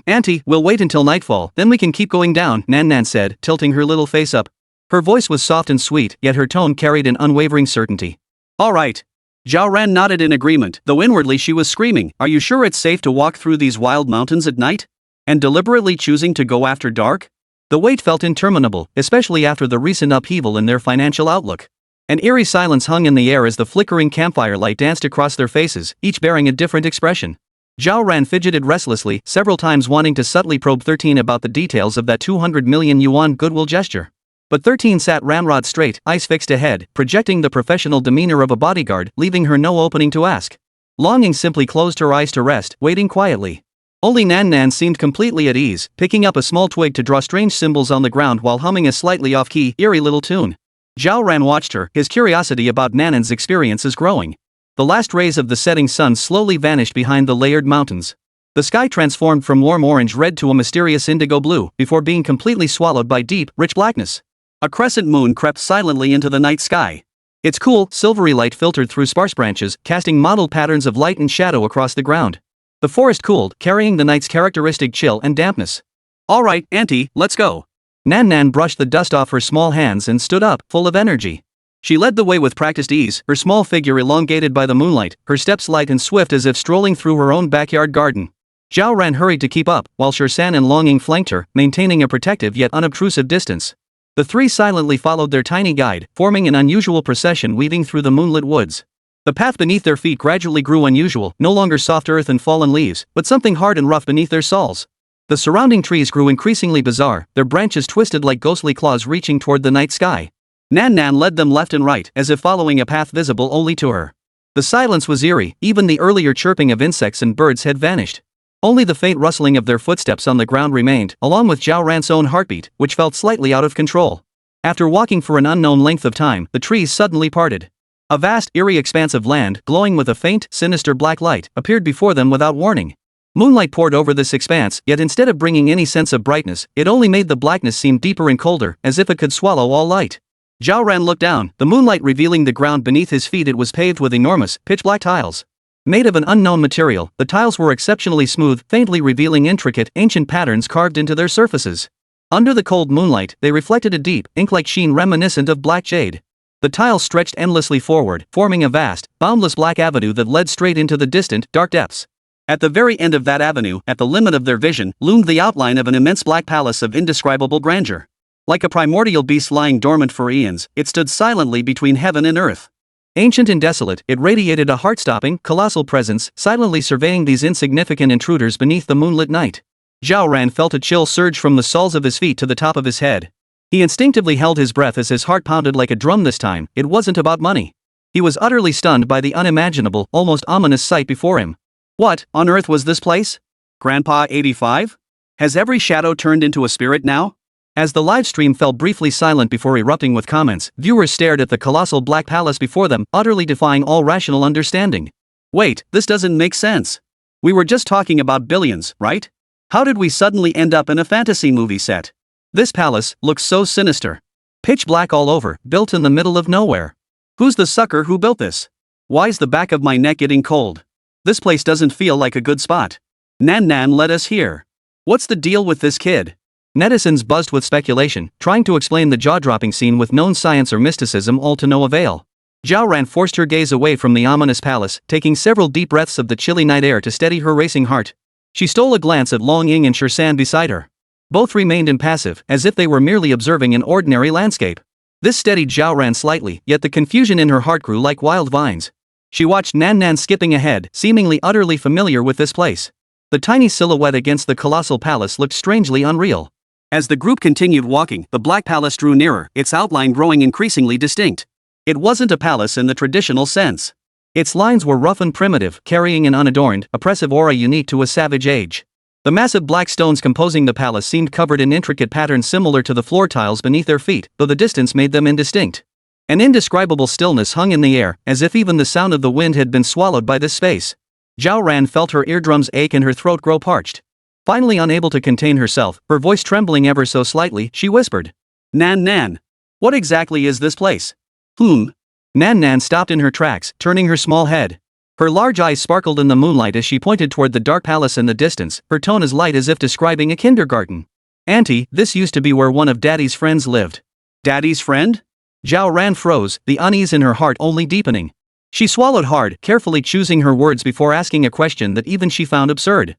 Auntie, we'll wait until nightfall, then we can keep going down, Nan said, tilting her little face up. Her voice was soft and sweet, yet her tone carried an unwavering certainty. All right. Zhao Ran nodded in agreement, though inwardly she was screaming, are you sure it's safe to walk through these wild mountains at night? And deliberately choosing to go after dark? The wait felt interminable, especially after the recent upheaval in their financial outlook. An eerie silence hung in the air as the flickering campfire light danced across their faces, each bearing a different expression. Zhao Ran fidgeted restlessly, several times wanting to subtly probe 13 about the details of that 200 million yuan goodwill gesture. But 13 sat ramrod straight, eyes fixed ahead, projecting the professional demeanor of a bodyguard, leaving her no opening to ask. Long Ying simply closed her eyes to rest, waiting quietly. Only Nan seemed completely at ease, picking up a small twig to draw strange symbols on the ground while humming a slightly off-key, eerie little tune. Zhao Ran watched her, his curiosity about Nan's experiences growing. The last rays of the setting sun slowly vanished behind the layered mountains. The sky transformed from warm orange-red to a mysterious indigo blue, before being completely swallowed by deep, rich blackness. A crescent moon crept silently into the night sky. Its cool, silvery light filtered through sparse branches, casting mottled patterns of light and shadow across the ground. The forest cooled, carrying the night's characteristic chill and dampness. All right, Auntie, let's go. Nan brushed the dust off her small hands and stood up, full of energy. She led the way with practiced ease, her small figure elongated by the moonlight, her steps light and swift as if strolling through her own backyard garden. Zhao Ran hurried to keep up, while Shirsan and Long Ying flanked her, maintaining a protective yet unobtrusive distance. The three silently followed their tiny guide, forming an unusual procession weaving through the moonlit woods. The path beneath their feet gradually grew unusual, no longer soft earth and fallen leaves, but something hard and rough beneath their soles. The surrounding trees grew increasingly bizarre, their branches twisted like ghostly claws reaching toward the night sky. Nan led them left and right, as if following a path visible only to her. The silence was eerie, even the earlier chirping of insects and birds had vanished. Only the faint rustling of their footsteps on the ground remained, along with Zhao Ran's own heartbeat, which felt slightly out of control. After walking for an unknown length of time, the trees suddenly parted. A vast, eerie expanse of land, glowing with a faint, sinister black light, appeared before them without warning. Moonlight poured over this expanse, yet instead of bringing any sense of brightness, it only made the blackness seem deeper and colder, as if it could swallow all light. Zhao Ran looked down, the moonlight revealing the ground beneath his feet. It was paved with enormous, pitch-black tiles. Made of an unknown material, the tiles were exceptionally smooth, faintly revealing intricate, ancient patterns carved into their surfaces. Under the cold moonlight, they reflected a deep, ink-like sheen reminiscent of black jade. The tiles stretched endlessly forward, forming a vast, boundless black avenue that led straight into the distant, dark depths. At the very end of that avenue, at the limit of their vision, loomed the outline of an immense black palace of indescribable grandeur. Like a primordial beast lying dormant for eons, it stood silently between heaven and earth. Ancient and desolate, it radiated a heart-stopping, colossal presence, silently surveying these insignificant intruders beneath the moonlit night. Zhao Ran felt a chill surge from the soles of his feet to the top of his head. He instinctively held his breath as his heart pounded like a drum. This time, it wasn't about money. He was utterly stunned by the unimaginable, almost ominous sight before him. What on earth was this place? Grandpa 85? Has every shadow turned into a spirit now? As the live stream fell briefly silent before erupting with comments, viewers stared at the colossal black palace before them, utterly defying all rational understanding. Wait, this doesn't make sense. We were just talking about billions, right? How did we suddenly end up in a fantasy movie set? This palace looks so sinister. Pitch black all over, built in the middle of nowhere. Who's the sucker who built this? Why's the back of my neck getting cold? This place doesn't feel like a good spot. Nan led us here. What's the deal with this kid? Netizens buzzed with speculation, trying to explain the jaw-dropping scene with known science or mysticism, all to no avail. Zhao Ran forced her gaze away from the ominous palace, taking several deep breaths of the chilly night air to steady her racing heart. She stole a glance at Long Ying and Shirsan beside her. Both remained impassive, as if they were merely observing an ordinary landscape. This steadied Zhao Ran slightly, yet the confusion in her heart grew like wild vines. She watched Nan skipping ahead, seemingly utterly familiar with this place. The tiny silhouette against the colossal palace looked strangely unreal. As the group continued walking, the black palace drew nearer, its outline growing increasingly distinct. It wasn't a palace in the traditional sense. Its lines were rough and primitive, carrying an unadorned, oppressive aura unique to a savage age. The massive black stones composing the palace seemed covered in intricate patterns similar to the floor tiles beneath their feet, though the distance made them indistinct. An indescribable stillness hung in the air, as if even the sound of the wind had been swallowed by this space. Zhao Ran felt her eardrums ache and her throat grow parched. Finally unable to contain herself, her voice trembling ever so slightly, she whispered, "Nan Nan. What exactly is this place?" Nan Nan stopped in her tracks, turning her small head. Her large eyes sparkled in the moonlight as she pointed toward the dark palace in the distance, her tone as light as if describing a kindergarten. "Auntie, this used to be where one of Daddy's friends lived." "Daddy's friend?" Zhao Ran froze, the unease in her heart only deepening. She swallowed hard, carefully choosing her words before asking a question that even she found absurd.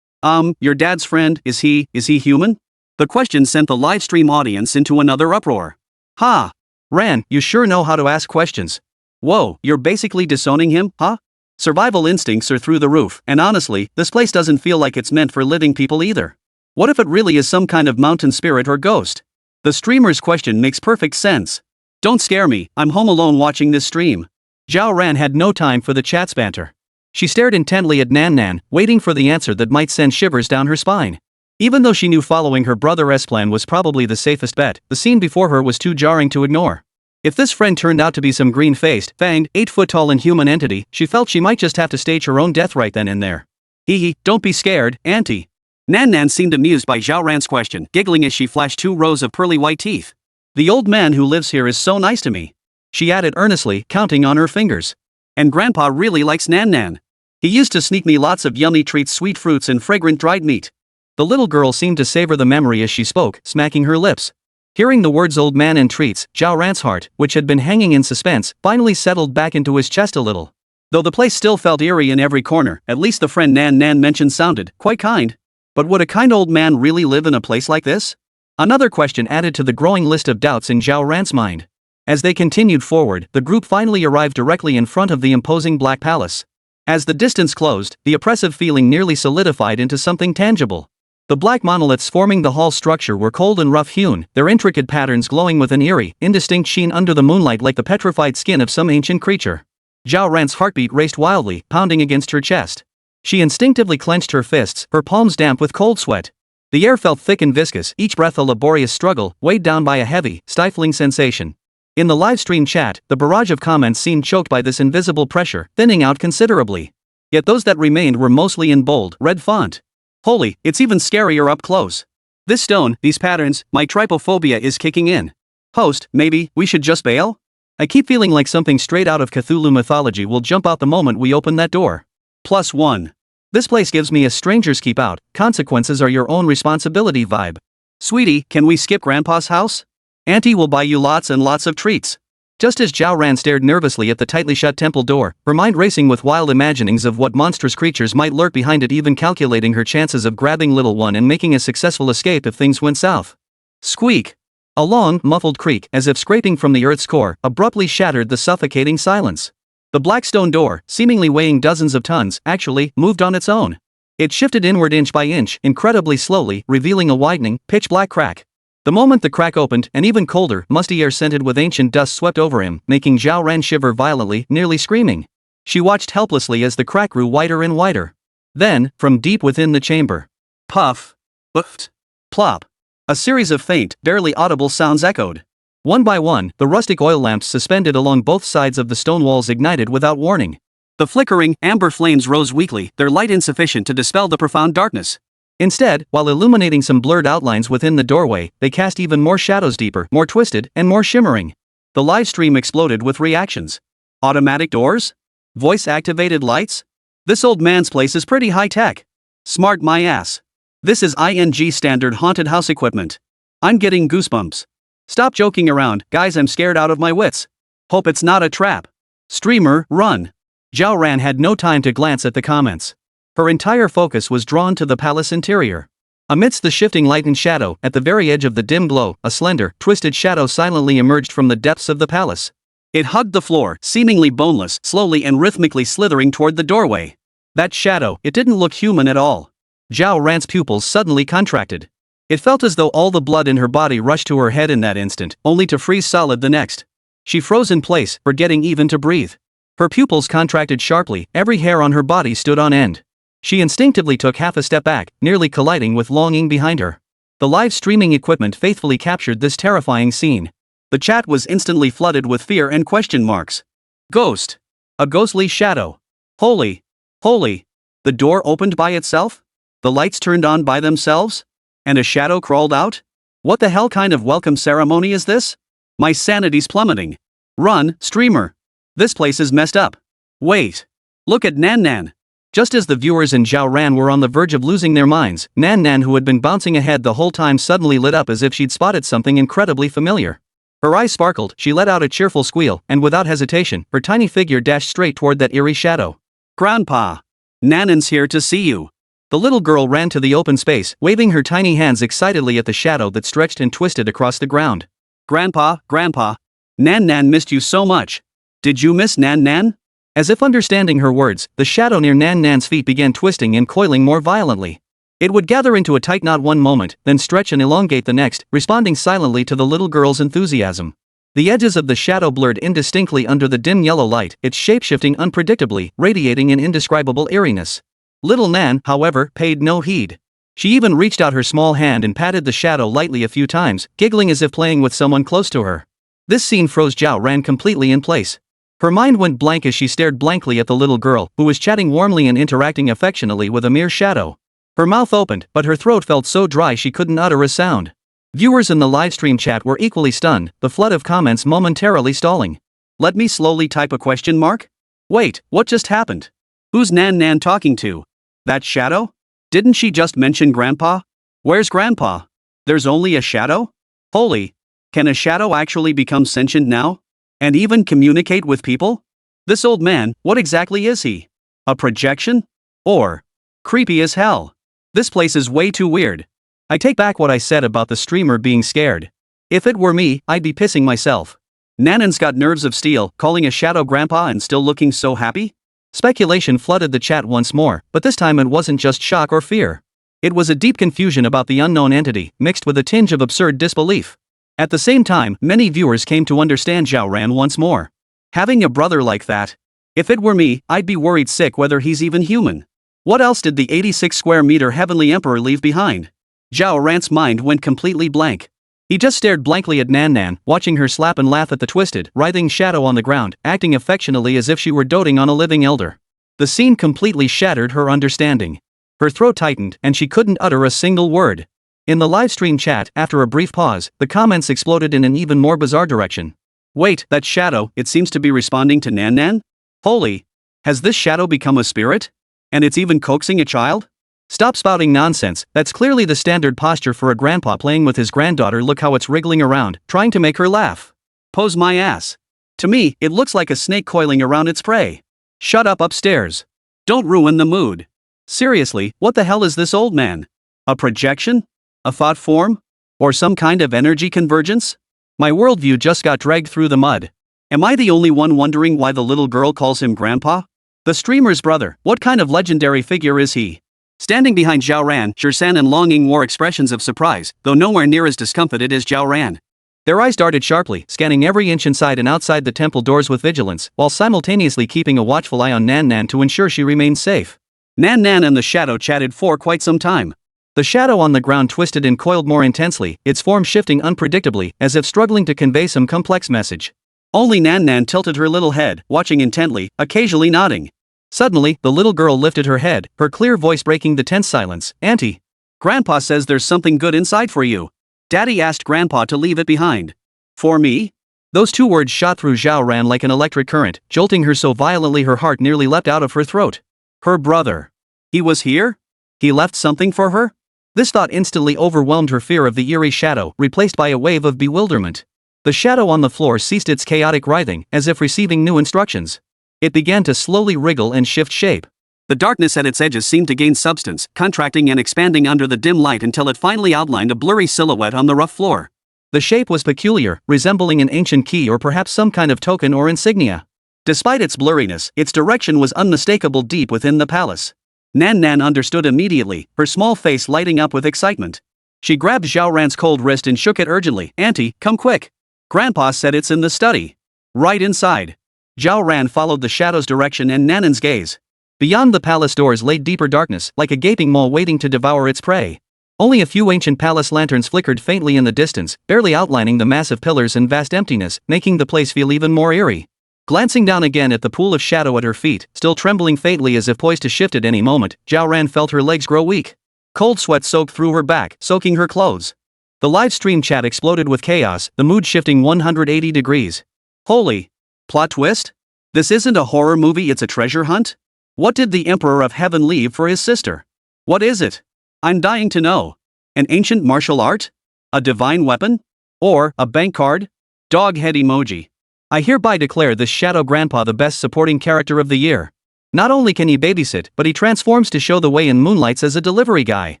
Your dad's friend, is he human?" The question sent the livestream audience into another uproar. "Ha! Ran, you sure know how to ask questions. Whoa, you're basically disowning him, huh? Survival instincts are through the roof, and honestly, this place doesn't feel like it's meant for living people either. What if it really is some kind of mountain spirit or ghost?" The streamer's question makes perfect sense. "Don't scare me, I'm home alone watching this stream." Zhao Ran had no time for the chat's banter. She stared intently at Nan Nan, waiting for the answer that might send shivers down her spine. Even though she knew following her brother's plan was probably the safest bet, the scene before her was too jarring to ignore. If this friend turned out to be some green-faced, fanged, 8-foot-tall inhuman entity, she felt she might just have to stage her own death right then and there. "Hee, don't be scared, Auntie." Nan Nan seemed amused by Zhao Ran's question, giggling as she flashed 2 rows of pearly white teeth. "The old man who lives here is so nice to me," she added earnestly, counting on her fingers. "And Grandpa really likes Nan Nan. He used to sneak me lots of yummy treats, sweet fruits and fragrant dried meat." The little girl seemed to savor the memory as she spoke, smacking her lips. Hearing the words old man and treats, Zhao Ran's heart, which had been hanging in suspense, finally settled back into his chest a little. Though the place still felt eerie in every corner, at least the friend Nan Nan mentioned sounded quite kind. But would a kind old man really live in a place like this? Another question added to the growing list of doubts in Zhao Ran's mind. As they continued forward, the group finally arrived directly in front of the imposing black palace. As the distance closed, the oppressive feeling nearly solidified into something tangible. The black monoliths forming the hall structure were cold and rough-hewn, their intricate patterns glowing with an eerie, indistinct sheen under the moonlight like the petrified skin of some ancient creature. Zhao Ran's heartbeat raced wildly, pounding against her chest. She instinctively clenched her fists, her palms damp with cold sweat. The air felt thick and viscous, each breath a laborious struggle, weighed down by a heavy, stifling sensation. In the livestream chat, the barrage of comments seemed choked by this invisible pressure, thinning out considerably. Yet those that remained were mostly in bold, red font. "Holy, it's even scarier up close. This stone, these patterns, my trypophobia is kicking in. Host, maybe we should just bail? I keep feeling like something straight out of Cthulhu mythology will jump out the moment we open that door. +1. This place gives me a stranger's keep out, consequences are your own responsibility vibe. Sweetie, can we skip Grandpa's house? Auntie will buy you lots and lots of treats." Just as Zhao Ran stared nervously at the tightly shut temple door, her mind racing with wild imaginings of what monstrous creatures might lurk behind it, even calculating her chances of grabbing little one and making a successful escape if things went south. Squeak! A long, muffled creak, as if scraping from the earth's core, abruptly shattered the suffocating silence. The black stone door, seemingly weighing dozens of tons, actually moved on its own. It shifted inward inch by inch, incredibly slowly, revealing a widening, pitch-black crack. The moment the crack opened, an even colder, musty air scented with ancient dust swept over him, making Zhao Ran shiver violently, nearly screaming. She watched helplessly as the crack grew wider and wider. Then, from deep within the chamber, puff, puffed, plop. A series of faint, barely audible sounds echoed. One by one, the rustic oil lamps suspended along both sides of the stone walls ignited without warning. The flickering, amber flames rose weakly, their light insufficient to dispel the profound darkness. Instead, while illuminating some blurred outlines within the doorway, they cast even more shadows, deeper, more twisted, and more shimmering. The live stream exploded with reactions. Automatic doors? Voice-activated lights? This old man's place is pretty high-tech. Smart my ass. This is ING standard haunted house equipment. I'm getting goosebumps. Stop joking around, guys, I'm scared out of my wits. Hope it's not a trap. Streamer, run. Zhao Ran had no time to glance at the comments. Her entire focus was drawn to the palace interior. Amidst the shifting light and shadow, at the very edge of the dim glow, a slender, twisted shadow silently emerged from the depths of the palace. It hugged the floor, seemingly boneless, slowly and rhythmically slithering toward the doorway. That shadow, it didn't look human at all. Zhao Ran's pupils suddenly contracted. It felt as though all the blood in her body rushed to her head in that instant, only to freeze solid the next. She froze in place, forgetting even to breathe. Her pupils contracted sharply, every hair on her body stood on end. She instinctively took half a step back, nearly colliding with Longing behind her. The live streaming equipment faithfully captured this terrifying scene. The chat was instantly flooded with fear and question marks. Ghost. A ghostly shadow. Holy. Holy. The door opened by itself? The lights turned on by themselves? And a shadow crawled out? What the hell kind of welcome ceremony is this? My sanity's plummeting. Run, streamer. This place is messed up. Wait. Look at Nan Nan. Just as the viewers in Zhao Ran were on the verge of losing their minds, Nan Nan, who had been bouncing ahead the whole time, suddenly lit up as if she'd spotted something incredibly familiar. Her eyes sparkled, she let out a cheerful squeal, and without hesitation, her tiny figure dashed straight toward that eerie shadow. Grandpa! Nanan's here to see you. The little girl ran to the open space, waving her tiny hands excitedly at the shadow that stretched and twisted across the ground. Grandpa, Grandpa! Nan Nan missed you so much. Did you miss Nan Nan? As if understanding her words, the shadow near Nan Nan's feet began twisting and coiling more violently. It would gather into a tight knot one moment, then stretch and elongate the next, responding silently to the little girl's enthusiasm. The edges of the shadow blurred indistinctly under the dim yellow light, its shape shifting unpredictably, radiating an indescribable eeriness. Little Nan, however, paid no heed. She even reached out her small hand and patted the shadow lightly a few times, giggling as if playing with someone close to her. This scene froze Zhao Ran completely in place. Her mind went blank as she stared blankly at the little girl, who was chatting warmly and interacting affectionately with a mere shadow. Her mouth opened, but her throat felt so dry she couldn't utter a sound. Viewers in the livestream chat were equally stunned, the flood of comments momentarily stalling. Let me slowly type a question mark? Wait, what just happened? Who's Nan Nan talking to? That shadow? Didn't she just mention Grandpa? Where's Grandpa? There's only a shadow? Holy! Can a shadow actually become sentient now? And even communicate with people? This old man, what exactly is he? A projection? Or creepy as hell? This place is way too weird. I take back what I said about the streamer being scared. If it were me, I'd be pissing myself. Nanan's got nerves of steel, calling a shadow Grandpa and still looking so happy? Speculation flooded the chat once more, but this time it wasn't just shock or fear. It was a deep confusion about the unknown entity, mixed with a tinge of absurd disbelief. At the same time, many viewers came to understand Zhao Ran once more. Having a brother like that. If it were me, I'd be worried sick whether he's even human. What else did the 86 square meter heavenly emperor leave behind? Zhao Ran's mind went completely blank. He just stared blankly at Nan Nan, watching her slap and laugh at the twisted, writhing shadow on the ground, acting affectionately as if she were doting on a living elder. The scene completely shattered her understanding. Her throat tightened, and she couldn't utter a single word. In the livestream chat, after a brief pause, the comments exploded in an even more bizarre direction. Wait, that shadow, it seems to be responding to Nan Nan? Holy! Has this shadow become a spirit? And it's even coaxing a child? Stop spouting nonsense, that's clearly the standard posture for a grandpa playing with his granddaughter. Look how it's wriggling around, trying to make her laugh. Pose my ass. To me, it looks like a snake coiling around its prey. Shut up upstairs. Don't ruin the mood. Seriously, what the hell is this old man? A projection? A thought form? Or some kind of energy convergence? My worldview just got dragged through the mud. Am I the only one wondering why the little girl calls him Grandpa? The streamer's brother, what kind of legendary figure is he? Standing behind Zhao Ran, Shirsan and Longing wore expressions of surprise, though nowhere near as discomfited as Zhao Ran. Their eyes darted sharply, scanning every inch inside and outside the temple doors with vigilance, while simultaneously keeping a watchful eye on Nan Nan to ensure she remained safe. Nan Nan and the shadow chatted for quite some time. The shadow on the ground twisted and coiled more intensely, its form shifting unpredictably, as if struggling to convey some complex message. Only Nan Nan tilted her little head, watching intently, occasionally nodding. Suddenly, the little girl lifted her head, her clear voice breaking the tense silence. Auntie. Grandpa says there's something good inside for you. Daddy asked Grandpa to leave it behind. For me? Those two words shot through Zhao Ran like an electric current, jolting her so violently her heart nearly leapt out of her throat. Her brother. He was here? He left something for her? This thought instantly overwhelmed her fear of the eerie shadow, replaced by a wave of bewilderment. The shadow on the floor ceased its chaotic writhing, as if receiving new instructions. It began to slowly wriggle and shift shape. The darkness at its edges seemed to gain substance, contracting and expanding under the dim light until it finally outlined a blurry silhouette on the rough floor. The shape was peculiar, resembling an ancient key or perhaps some kind of token or insignia. Despite its blurriness, its direction was unmistakable deep within the palace. Nan Nan understood immediately, her small face lighting up with excitement. She grabbed Zhao Ran's cold wrist and shook it urgently. "Auntie, come quick. Grandpa said it's in the study. Right inside." Zhao Ran followed the shadow's direction and Nanan's gaze. Beyond the palace doors lay deeper darkness, like a gaping maw waiting to devour its prey. Only a few ancient palace lanterns flickered faintly in the distance, barely outlining the massive pillars and vast emptiness, making the place feel even more eerie. Glancing down again at the pool of shadow at her feet, still trembling faintly as if poised to shift at any moment, Zhao Ran felt her legs grow weak. Cold sweat soaked through her back, soaking her clothes. The live stream chat exploded with chaos, the mood shifting 180 degrees. Holy! Plot twist? This isn't a horror movie, it's a treasure hunt? What did the Emperor of Heaven leave for his sister? What is it? I'm dying to know. An ancient martial art? A divine weapon? Or a bank card? Dog head emoji. I hereby declare this Shadow Grandpa the best supporting character of the year. Not only can he babysit, but he transforms to show the way and moonlights as a delivery guy.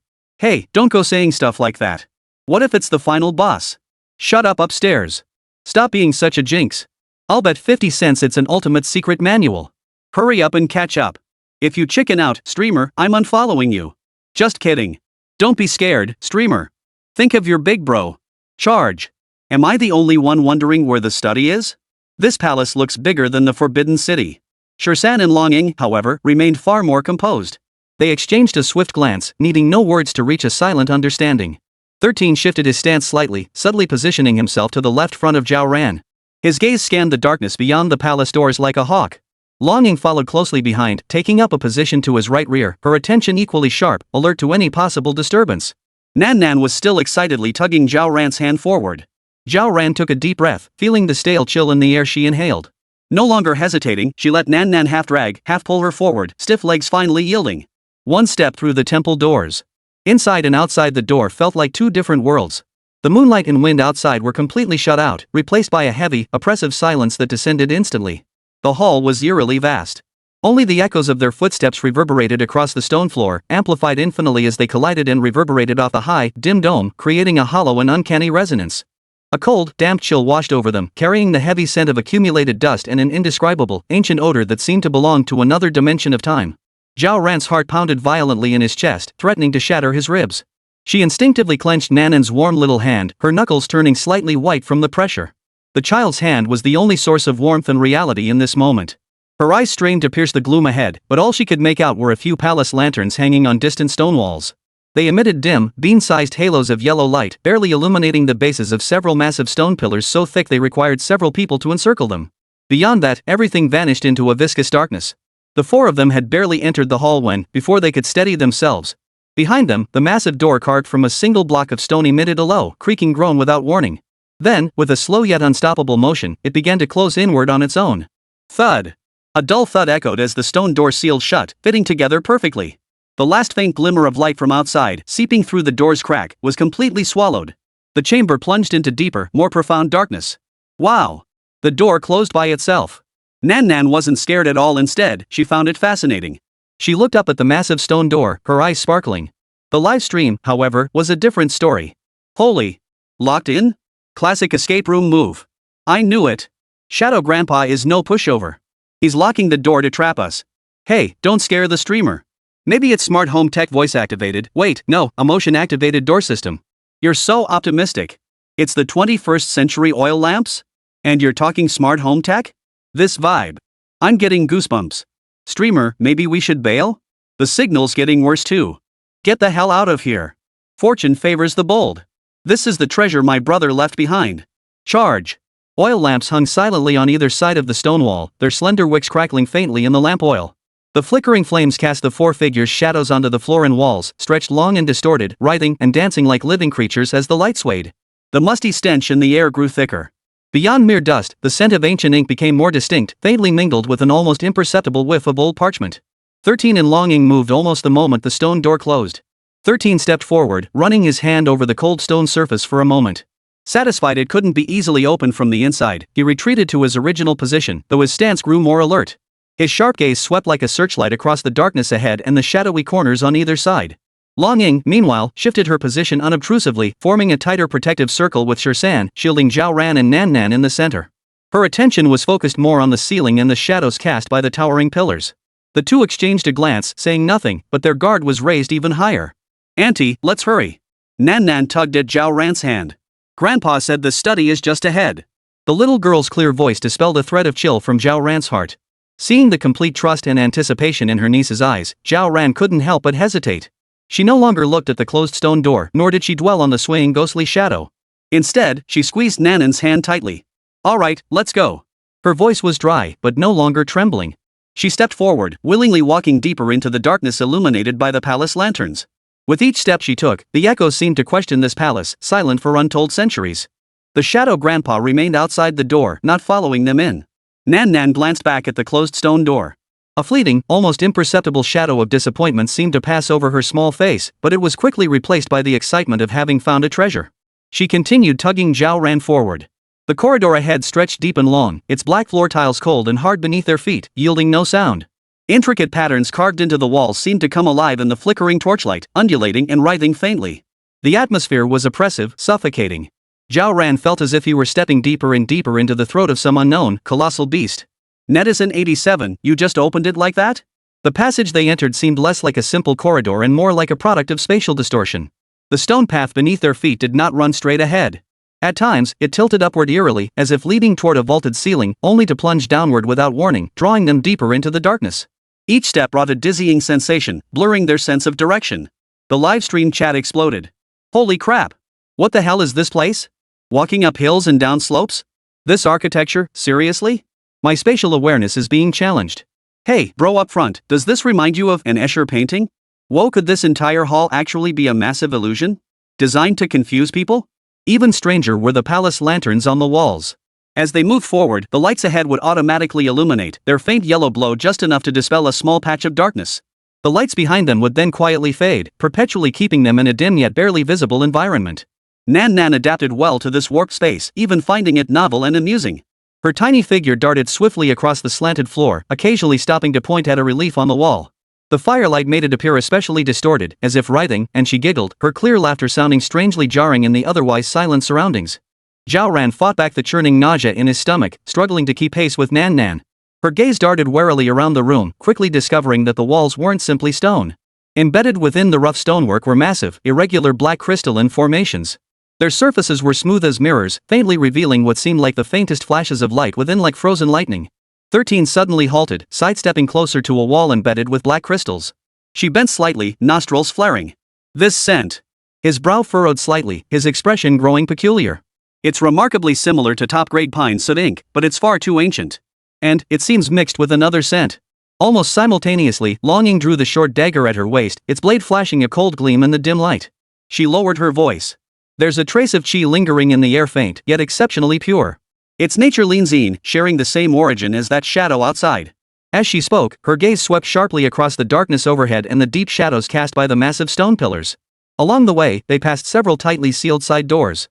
Hey, don't go saying stuff like that. What if it's the final boss? Shut up upstairs. Stop being such a jinx. I'll bet 50 cents it's an ultimate secret manual. Hurry up and catch up. If you chicken out, streamer, I'm unfollowing you. Just kidding. Don't be scared, streamer. Think of your big bro. Charge. Am I the only one wondering where the study is? This palace looks bigger than the Forbidden City. Shirsan and Longing, however, remained far more composed. They exchanged a swift glance, needing no words to reach a silent understanding. 13 shifted his stance slightly, subtly positioning himself to the left front of Zhao Ran. His gaze scanned the darkness beyond the palace doors like a hawk. Longing followed closely behind, taking up a position to his right rear, her attention equally sharp, alert to any possible disturbance. Nan Nan was still excitedly tugging Zhao Ran's hand forward. Zhao Ran took a deep breath, feeling the stale chill in the air she inhaled. No longer hesitating, she let Nan Nan half drag, half pull her forward, stiff legs finally yielding. One step through the temple doors. Inside and outside the door felt like two different worlds. The moonlight and wind outside were completely shut out, replaced by a heavy, oppressive silence that descended instantly. The hall was eerily vast. Only the echoes of their footsteps reverberated across the stone floor, amplified infinitely as they collided and reverberated off the high, dim dome, creating a hollow and uncanny resonance. A cold, damp chill washed over them, carrying the heavy scent of accumulated dust and an indescribable, ancient odor that seemed to belong to another dimension of time. Zhao Ran's heart pounded violently in his chest, threatening to shatter his ribs. She instinctively clenched Nanan's warm little hand, her knuckles turning slightly white from the pressure. The child's hand was the only source of warmth and reality in this moment. Her eyes strained to pierce the gloom ahead, but all she could make out were a few palace lanterns hanging on distant stone walls. They emitted dim, bean-sized halos of yellow light, barely illuminating the bases of several massive stone pillars so thick they required several people to encircle them. Beyond that, everything vanished into a viscous darkness. The four of them had barely entered the hall when, before they could steady themselves. Behind them, the massive door carved from a single block of stone emitted a low, creaking groan without warning. Then, with a slow yet unstoppable motion, it began to close inward on its own. Thud! A dull thud echoed as the stone door sealed shut, fitting together perfectly. The last faint glimmer of light from outside, seeping through the door's crack, was completely swallowed. The chamber plunged into deeper, more profound darkness. Wow! The door closed by itself. Nan Nan wasn't scared at all, instead, she found it fascinating. She looked up at the massive stone door, her eyes sparkling. The live stream, however, was a different story. Holy! Locked in? Classic escape room move. I knew it. Shadow Grandpa is no pushover. He's locking the door to trap us. Hey, don't scare the streamer. Maybe it's smart home tech voice activated. Wait, no, a motion activated door system. You're so optimistic. It's the 21st century oil lamps? And you're talking smart home tech? This vibe. I'm getting goosebumps. Streamer, maybe we should bail? The signal's getting worse too. Get the hell out of here. Fortune favors the bold. This is the treasure my brother left behind. Charge. Oil lamps hung silently on either side of the stone wall, their slender wicks crackling faintly in the lamp oil. The flickering flames cast the four figures' shadows onto the floor and walls, stretched long and distorted, writhing and dancing like living creatures as the light swayed. The musty stench in the air grew thicker. Beyond mere dust, the scent of ancient ink became more distinct, faintly mingled with an almost imperceptible whiff of old parchment. 13 in Longing moved almost the moment the stone door closed. 13 stepped forward, running his hand over the cold stone surface for a moment. Satisfied it couldn't be easily opened from the inside, he retreated to his original position, though his stance grew more alert. His sharp gaze swept like a searchlight across the darkness ahead and the shadowy corners on either side. Longing, meanwhile, shifted her position unobtrusively, forming a tighter protective circle with Shirsan, shielding Zhao Ran and Nan Nan in the center. Her attention was focused more on the ceiling and the shadows cast by the towering pillars. The two exchanged a glance, saying nothing, but their guard was raised even higher. "Auntie, let's hurry." Nan Nan tugged at Zhao Ran's hand. "Grandpa said the study is just ahead." The little girl's clear voice dispelled a thread of chill from Zhao Ran's heart. Seeing the complete trust and anticipation in her niece's eyes, Zhao Ran couldn't help but hesitate. She no longer looked at the closed stone door, nor did she dwell on the swaying ghostly shadow. Instead, she squeezed Nanan's hand tightly. "All right, let's go." Her voice was dry, but no longer trembling. She stepped forward, willingly walking deeper into the darkness illuminated by the palace lanterns. With each step she took, the echoes seemed to question this palace, silent for untold centuries. The shadow grandpa remained outside the door, not following them in. Nan Nan glanced back at the closed stone door. A fleeting, almost imperceptible shadow of disappointment seemed to pass over her small face, but it was quickly replaced by the excitement of having found a treasure. She continued tugging Zhao Ran forward. The corridor ahead stretched deep and long, its black floor tiles cold and hard beneath their feet, yielding no sound. Intricate patterns carved into the walls seemed to come alive in the flickering torchlight, undulating and writhing faintly. The atmosphere was oppressive, suffocating. Zhao Ran felt as if he were stepping deeper and deeper into the throat of some unknown, colossal beast. "Netizen 87, you just opened it like that?" The passage they entered seemed less like a simple corridor and more like a product of spatial distortion. The stone path beneath their feet did not run straight ahead. At times, it tilted upward eerily, as if leading toward a vaulted ceiling, only to plunge downward without warning, drawing them deeper into the darkness. Each step brought a dizzying sensation, blurring their sense of direction. The livestream chat exploded. "Holy crap! What the hell is this place? Walking up hills and down slopes? This architecture, seriously? My spatial awareness is being challenged. Hey, bro up front, does this remind you of an Escher painting? Whoa, could this entire hall actually be a massive illusion? Designed to confuse people?" Even stranger were the palace lanterns on the walls. As they moved forward, the lights ahead would automatically illuminate, their faint yellow glow just enough to dispel a small patch of darkness. The lights behind them would then quietly fade, perpetually keeping them in a dim yet barely visible environment. Nan Nan adapted well to this warped space, even finding it novel and amusing. Her tiny figure darted swiftly across the slanted floor, occasionally stopping to point at a relief on the wall. The firelight made it appear especially distorted, as if writhing, and she giggled, her clear laughter sounding strangely jarring in the otherwise silent surroundings. Zhao Ran fought back the churning nausea in his stomach, struggling to keep pace with Nan Nan. Her gaze darted warily around the room, quickly discovering that the walls weren't simply stone. Embedded within the rough stonework were massive, irregular black crystalline formations. Their surfaces were smooth as mirrors, faintly revealing what seemed like the faintest flashes of light within, like frozen lightning. 13 suddenly halted, sidestepping closer to a wall embedded with black crystals. She bent slightly, nostrils flaring. "This scent." His brow furrowed slightly, his expression growing peculiar. "It's remarkably similar to top-grade pine soot ink, but it's far too ancient. And, it seems mixed with another scent." Almost simultaneously, Longing drew the short dagger at her waist, its blade flashing a cold gleam in the dim light. She lowered her voice. "There's a trace of qi lingering in the air, faint, yet exceptionally pure. Its nature leans in, sharing the same origin as that shadow outside." As she spoke, her gaze swept sharply across the darkness overhead and the deep shadows cast by the massive stone pillars. Along the way, they passed several tightly sealed side doors.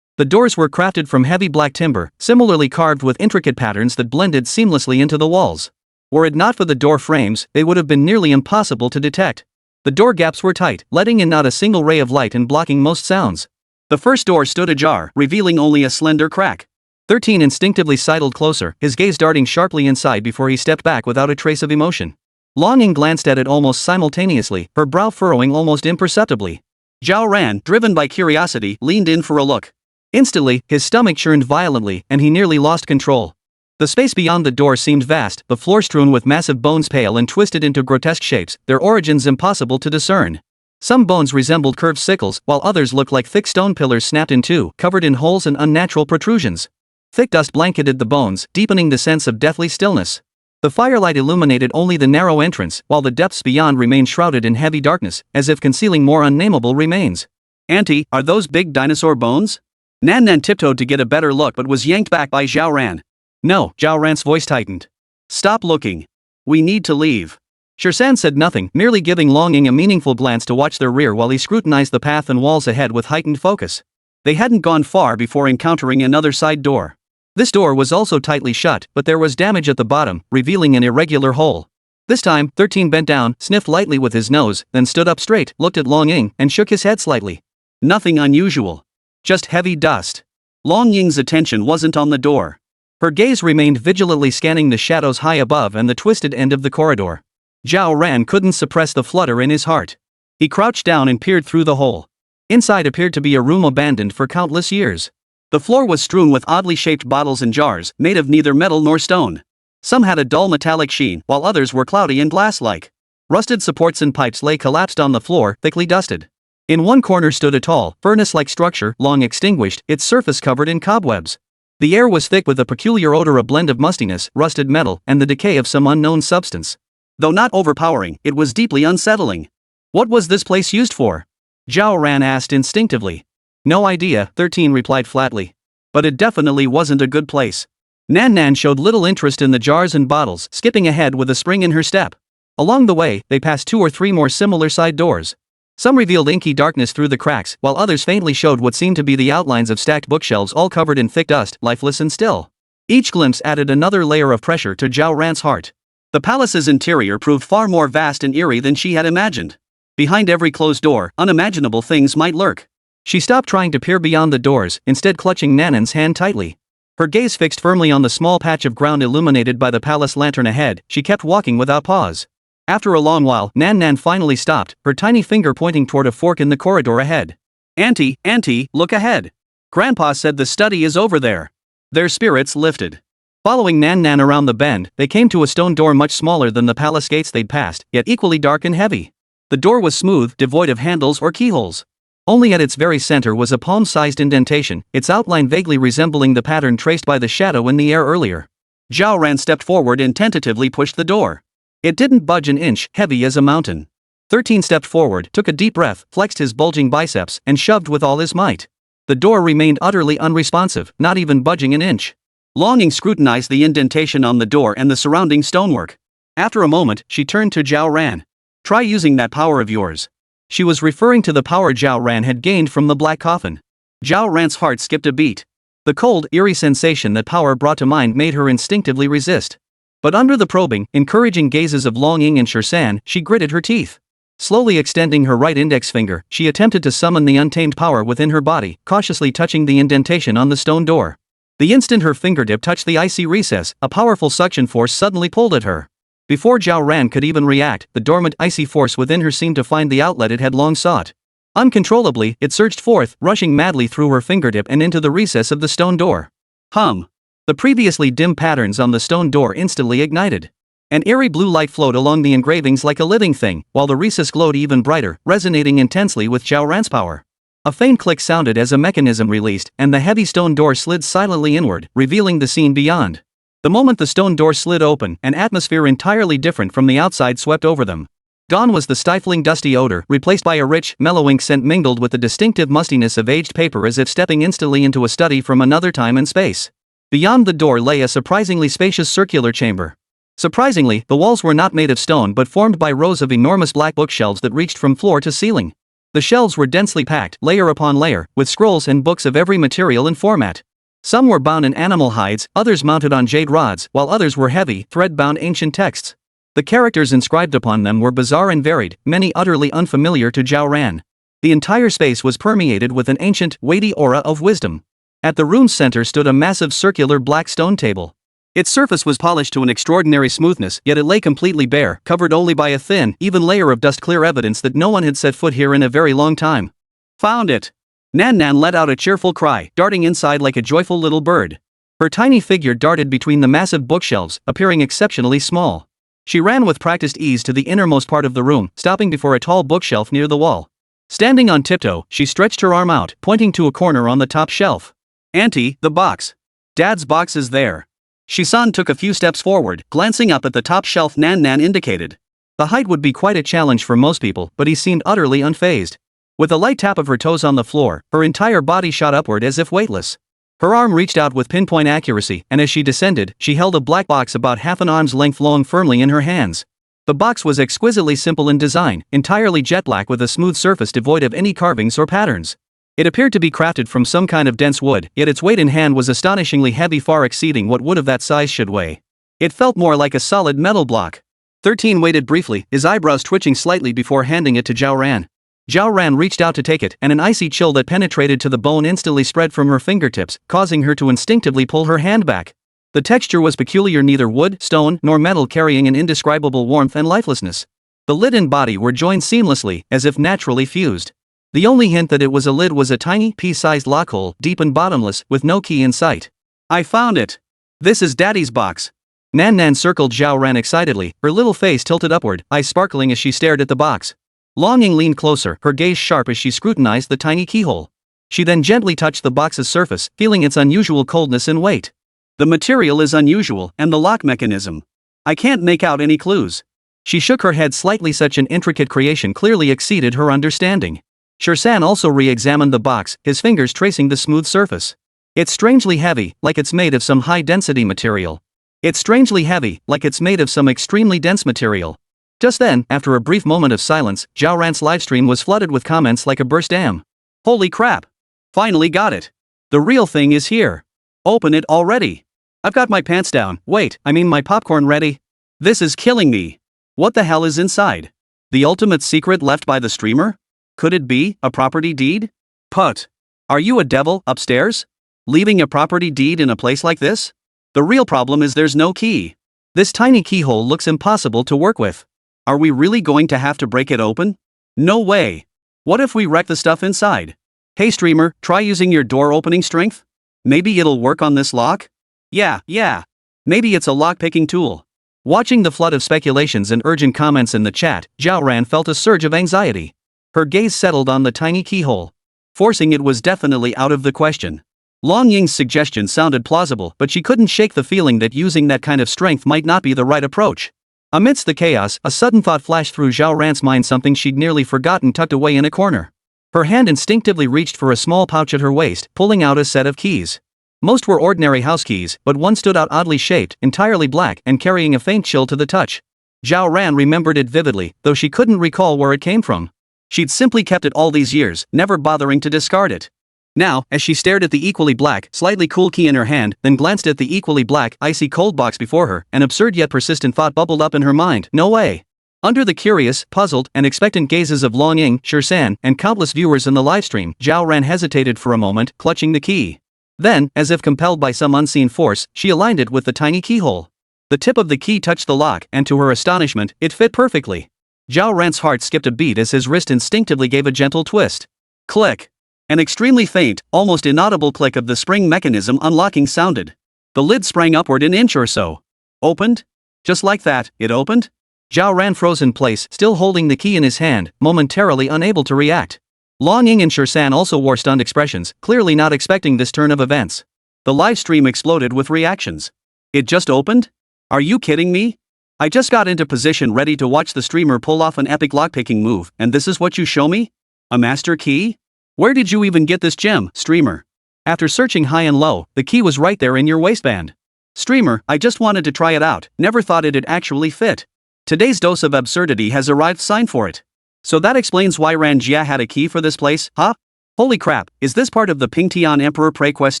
The doors were crafted from heavy black timber, similarly carved with intricate patterns that blended seamlessly into the walls. Were it not for the door frames, they would have been nearly impossible to detect. The door gaps were tight, letting in not a single ray of light and blocking most sounds. The first door stood ajar, revealing only a slender crack. 13 instinctively sidled closer, his gaze darting sharply inside before he stepped back without a trace of emotion. Longing glanced at it almost simultaneously, her brow furrowing almost imperceptibly. Zhao Ran, driven by curiosity, leaned in for a look. Instantly, his stomach churned violently, and he nearly lost control. The space beyond the door seemed vast, the floor strewn with massive bones pale and twisted into grotesque shapes, their origins impossible to discern. Some bones resembled curved sickles, while others looked like thick stone pillars snapped in two, covered in holes and unnatural protrusions. Thick dust blanketed the bones, deepening the sense of deathly stillness. The firelight illuminated only the narrow entrance, while the depths beyond remained shrouded in heavy darkness, as if concealing more unnameable remains. "Auntie, are those big dinosaur bones?" Nan Nan tiptoed to get a better look but was yanked back by Zhao Ran. "No," Zhao Ran's voice tightened. "Stop looking. We need to leave." Shirsan said nothing, merely giving Longing a meaningful glance to watch their rear while he scrutinized the path and walls ahead with heightened focus. They hadn't gone far before encountering another side door. This door was also tightly shut, but there was damage at the bottom, revealing an irregular hole. This time, 13 bent down, sniffed lightly with his nose, then stood up straight, looked at Longing, and shook his head slightly. Nothing unusual. Just heavy dust. Long Ying's attention wasn't on the door. Her gaze remained vigilantly scanning the shadows high above and the twisted end of the corridor. Zhao Ran couldn't suppress the flutter in his heart. He crouched down and peered through the hole. Inside appeared to be a room abandoned for countless years. The floor was strewn with oddly shaped bottles and jars, made of neither metal nor stone. Some had a dull metallic sheen, while others were cloudy and glass-like. Rusted supports and pipes lay collapsed on the floor, thickly dusted. In one corner stood a tall, furnace-like structure, long extinguished, its surface covered in cobwebs. The air was thick with a peculiar odor, a blend of mustiness, rusted metal, and the decay of some unknown substance. Though not overpowering, it was deeply unsettling. What was this place used for? Zhao Ran asked instinctively. No idea, 13 replied flatly. But it definitely wasn't a good place. Nan Nan showed little interest in the jars and bottles, skipping ahead with a spring in her step. Along the way, they passed 2 or 3 more similar side doors. Some revealed inky darkness through the cracks, while others faintly showed what seemed to be the outlines of stacked bookshelves all covered in thick dust, lifeless and still. Each glimpse added another layer of pressure to Zhao Ran's heart. The palace's interior proved far more vast and eerie than she had imagined. Behind every closed door, unimaginable things might lurk. She stopped trying to peer beyond the doors, instead clutching Nanan's hand tightly. Her gaze fixed firmly on the small patch of ground illuminated by the palace lantern ahead, she kept walking without pause. After a long while, Nan Nan finally stopped, her tiny finger pointing toward a fork in the corridor ahead. Auntie, look ahead. Grandpa said the study is over there. Their spirits lifted. Following Nan Nan around the bend, they came to a stone door much smaller than the palace gates they'd passed, yet equally dark and heavy. The door was smooth, devoid of handles or keyholes. Only at its very center was a palm-sized indentation, its outline vaguely resembling the pattern traced by the shadow in the air earlier. Zhao Ran stepped forward and tentatively pushed the door. It didn't budge an inch, heavy as a mountain. 13 stepped forward, took a deep breath, flexed his bulging biceps, and shoved with all his might. The door remained utterly unresponsive, not even budging an inch. Longing scrutinized the indentation on the door and the surrounding stonework. After a moment, she turned to Zhao Ran. Try using that power of yours. She was referring to the power Zhao Ran had gained from the black coffin. Zhao Ran's heart skipped a beat. The cold, eerie sensation that power brought to mind made her instinctively resist. But under the probing, encouraging gazes of Long Ying and Shirsan, she gritted her teeth. Slowly extending her right index finger, she attempted to summon the untamed power within her body, cautiously touching the indentation on the stone door. The instant her fingertip touched the icy recess, a powerful suction force suddenly pulled at her. Before Zhao Ran could even react, the dormant icy force within her seemed to find the outlet it had long sought. Uncontrollably, it surged forth, rushing madly through her fingertip and into the recess of the stone door. The previously dim patterns on the stone door instantly ignited. An eerie blue light flowed along the engravings like a living thing, while the recess glowed even brighter, resonating intensely with Zhao Ran's power. A faint click sounded as a mechanism released, and the heavy stone door slid silently inward, revealing the scene beyond. The moment the stone door slid open, an atmosphere entirely different from the outside swept over them. Gone was the stifling dusty odor, replaced by a rich, mellowing scent mingled with the distinctive mustiness of aged paper, as if stepping instantly into a study from another time and space. Beyond the door lay a surprisingly spacious circular chamber. Surprisingly, the walls were not made of stone but formed by rows of enormous black bookshelves that reached from floor to ceiling. The shelves were densely packed, layer upon layer, with scrolls and books of every material and format. Some were bound in animal hides, others mounted on jade rods, while others were heavy, thread-bound ancient texts. The characters inscribed upon them were bizarre and varied, many utterly unfamiliar to Zhao Ran. The entire space was permeated with an ancient, weighty aura of wisdom. At the room's center stood a massive circular black stone table. Its surface was polished to an extraordinary smoothness, yet it lay completely bare, covered only by a thin, even layer of dust, clear evidence that no one had set foot here in a very long time. Found it! Nan Nan let out a cheerful cry, darting inside like a joyful little bird. Her tiny figure darted between the massive bookshelves, appearing exceptionally small. She ran with practiced ease to the innermost part of the room, stopping before a tall bookshelf near the wall. Standing on tiptoe, she stretched her arm out, pointing to a corner on the top shelf. Auntie, the box. Dad's box is there. Shisan took a few steps forward, glancing up at the top shelf Nan Nan indicated. The height would be quite a challenge for most people, but he seemed utterly unfazed. With a light tap of her toes on the floor, her entire body shot upward as if weightless. Her arm reached out with pinpoint accuracy, and as she descended, she held a black box about half an arm's length long firmly in her hands. The box was exquisitely simple in design, entirely jet black with a smooth surface devoid of any carvings or patterns. It appeared to be crafted from some kind of dense wood, yet its weight in hand was astonishingly heavy, far exceeding what wood of that size should weigh. It felt more like a solid metal block. 13 waited briefly, his eyebrows twitching slightly before handing it to Zhao Ran. Zhao Ran reached out to take it, and an icy chill that penetrated to the bone instantly spread from her fingertips, causing her to instinctively pull her hand back. The texture was peculiar, neither wood, stone, nor metal, carrying an indescribable warmth and lifelessness. The lid and body were joined seamlessly, as if naturally fused. The only hint that it was a lid was a tiny, pea-sized lock hole, deep and bottomless, with no key in sight. I found it! This is Daddy's box! Nan Nan circled Zhao Ran excitedly, her little face tilted upward, eyes sparkling as she stared at the box. Long Ying leaned closer, her gaze sharp as she scrutinized the tiny keyhole. She then gently touched the box's surface, feeling its unusual coldness and weight. The material is unusual, and the lock mechanism. I can't make out any clues. She shook her head slightly. Such an intricate creation clearly exceeded her understanding. Shirsan also re-examined the box, his fingers tracing the smooth surface. It's strangely heavy, like it's made of some high-density material. It's strangely heavy, like it's made of some extremely dense material. Just then, after a brief moment of silence, Zhao Ran's livestream was flooded with comments like a burst dam. Holy crap! Finally got it! The real thing is here! Open it already! I've got my pants down, my popcorn ready. This is killing me. What the hell is inside? The ultimate secret left by the streamer? Could it be a property deed? Put. Are you a devil upstairs? Leaving a property deed in a place like this? The real problem is there's no key. This tiny keyhole looks impossible to work with. Are we really going to have to break it open? No way. What if we wreck the stuff inside? Hey streamer, try using your door opening strength? Maybe it'll work on this lock? Yeah. Maybe it's a lock-picking tool. Watching the flood of speculations and urgent comments in the chat, Zhao Ran felt a surge of anxiety. Her gaze settled on the tiny keyhole. Forcing it was definitely out of the question. Long Ying's suggestion sounded plausible, but she couldn't shake the feeling that using that kind of strength might not be the right approach. Amidst the chaos, a sudden thought flashed through Zhao Ran's mind, something she'd nearly forgotten tucked away in a corner. Her hand instinctively reached for a small pouch at her waist, pulling out a set of keys. Most were ordinary house keys, but one stood out, oddly shaped, entirely black, and carrying a faint chill to the touch. Zhao Ran remembered it vividly, though she couldn't recall where it came from. She'd simply kept it all these years, never bothering to discard it. Now, as she stared at the equally black, slightly cool key in her hand, then glanced at the equally black, icy cold box before her, an absurd yet persistent thought bubbled up in her mind. No way. Under the curious, puzzled, and expectant gazes of Long Ying, Shirsan, and countless viewers in the livestream, Zhao Ran hesitated for a moment, clutching the key. Then, as if compelled by some unseen force, she aligned it with the tiny keyhole. The tip of the key touched the lock, and to her astonishment, it fit perfectly. Zhao Ran's heart skipped a beat as his wrist instinctively gave a gentle twist. Click. An extremely faint, almost inaudible click of the spring mechanism unlocking sounded. The lid sprang upward an inch or so. Opened? Just like that, it opened? Zhao Ran froze in place, still holding the key in his hand, momentarily unable to react. Long Ying and Shirsan also wore stunned expressions, clearly not expecting this turn of events. The live stream exploded with reactions. It just opened? Are you kidding me? I just got into position ready to watch the streamer pull off an epic lockpicking move, and this is what you show me? A master key? Where did you even get this gem, streamer? After searching high and low, the key was right there in your waistband. Streamer, I just wanted to try it out, never thought it'd actually fit. Today's dose of absurdity has arrived, sign for it. So that explains why Ran Jia had a key for this place, huh? Holy crap, is this part of the Pingtian Emperor Prey quest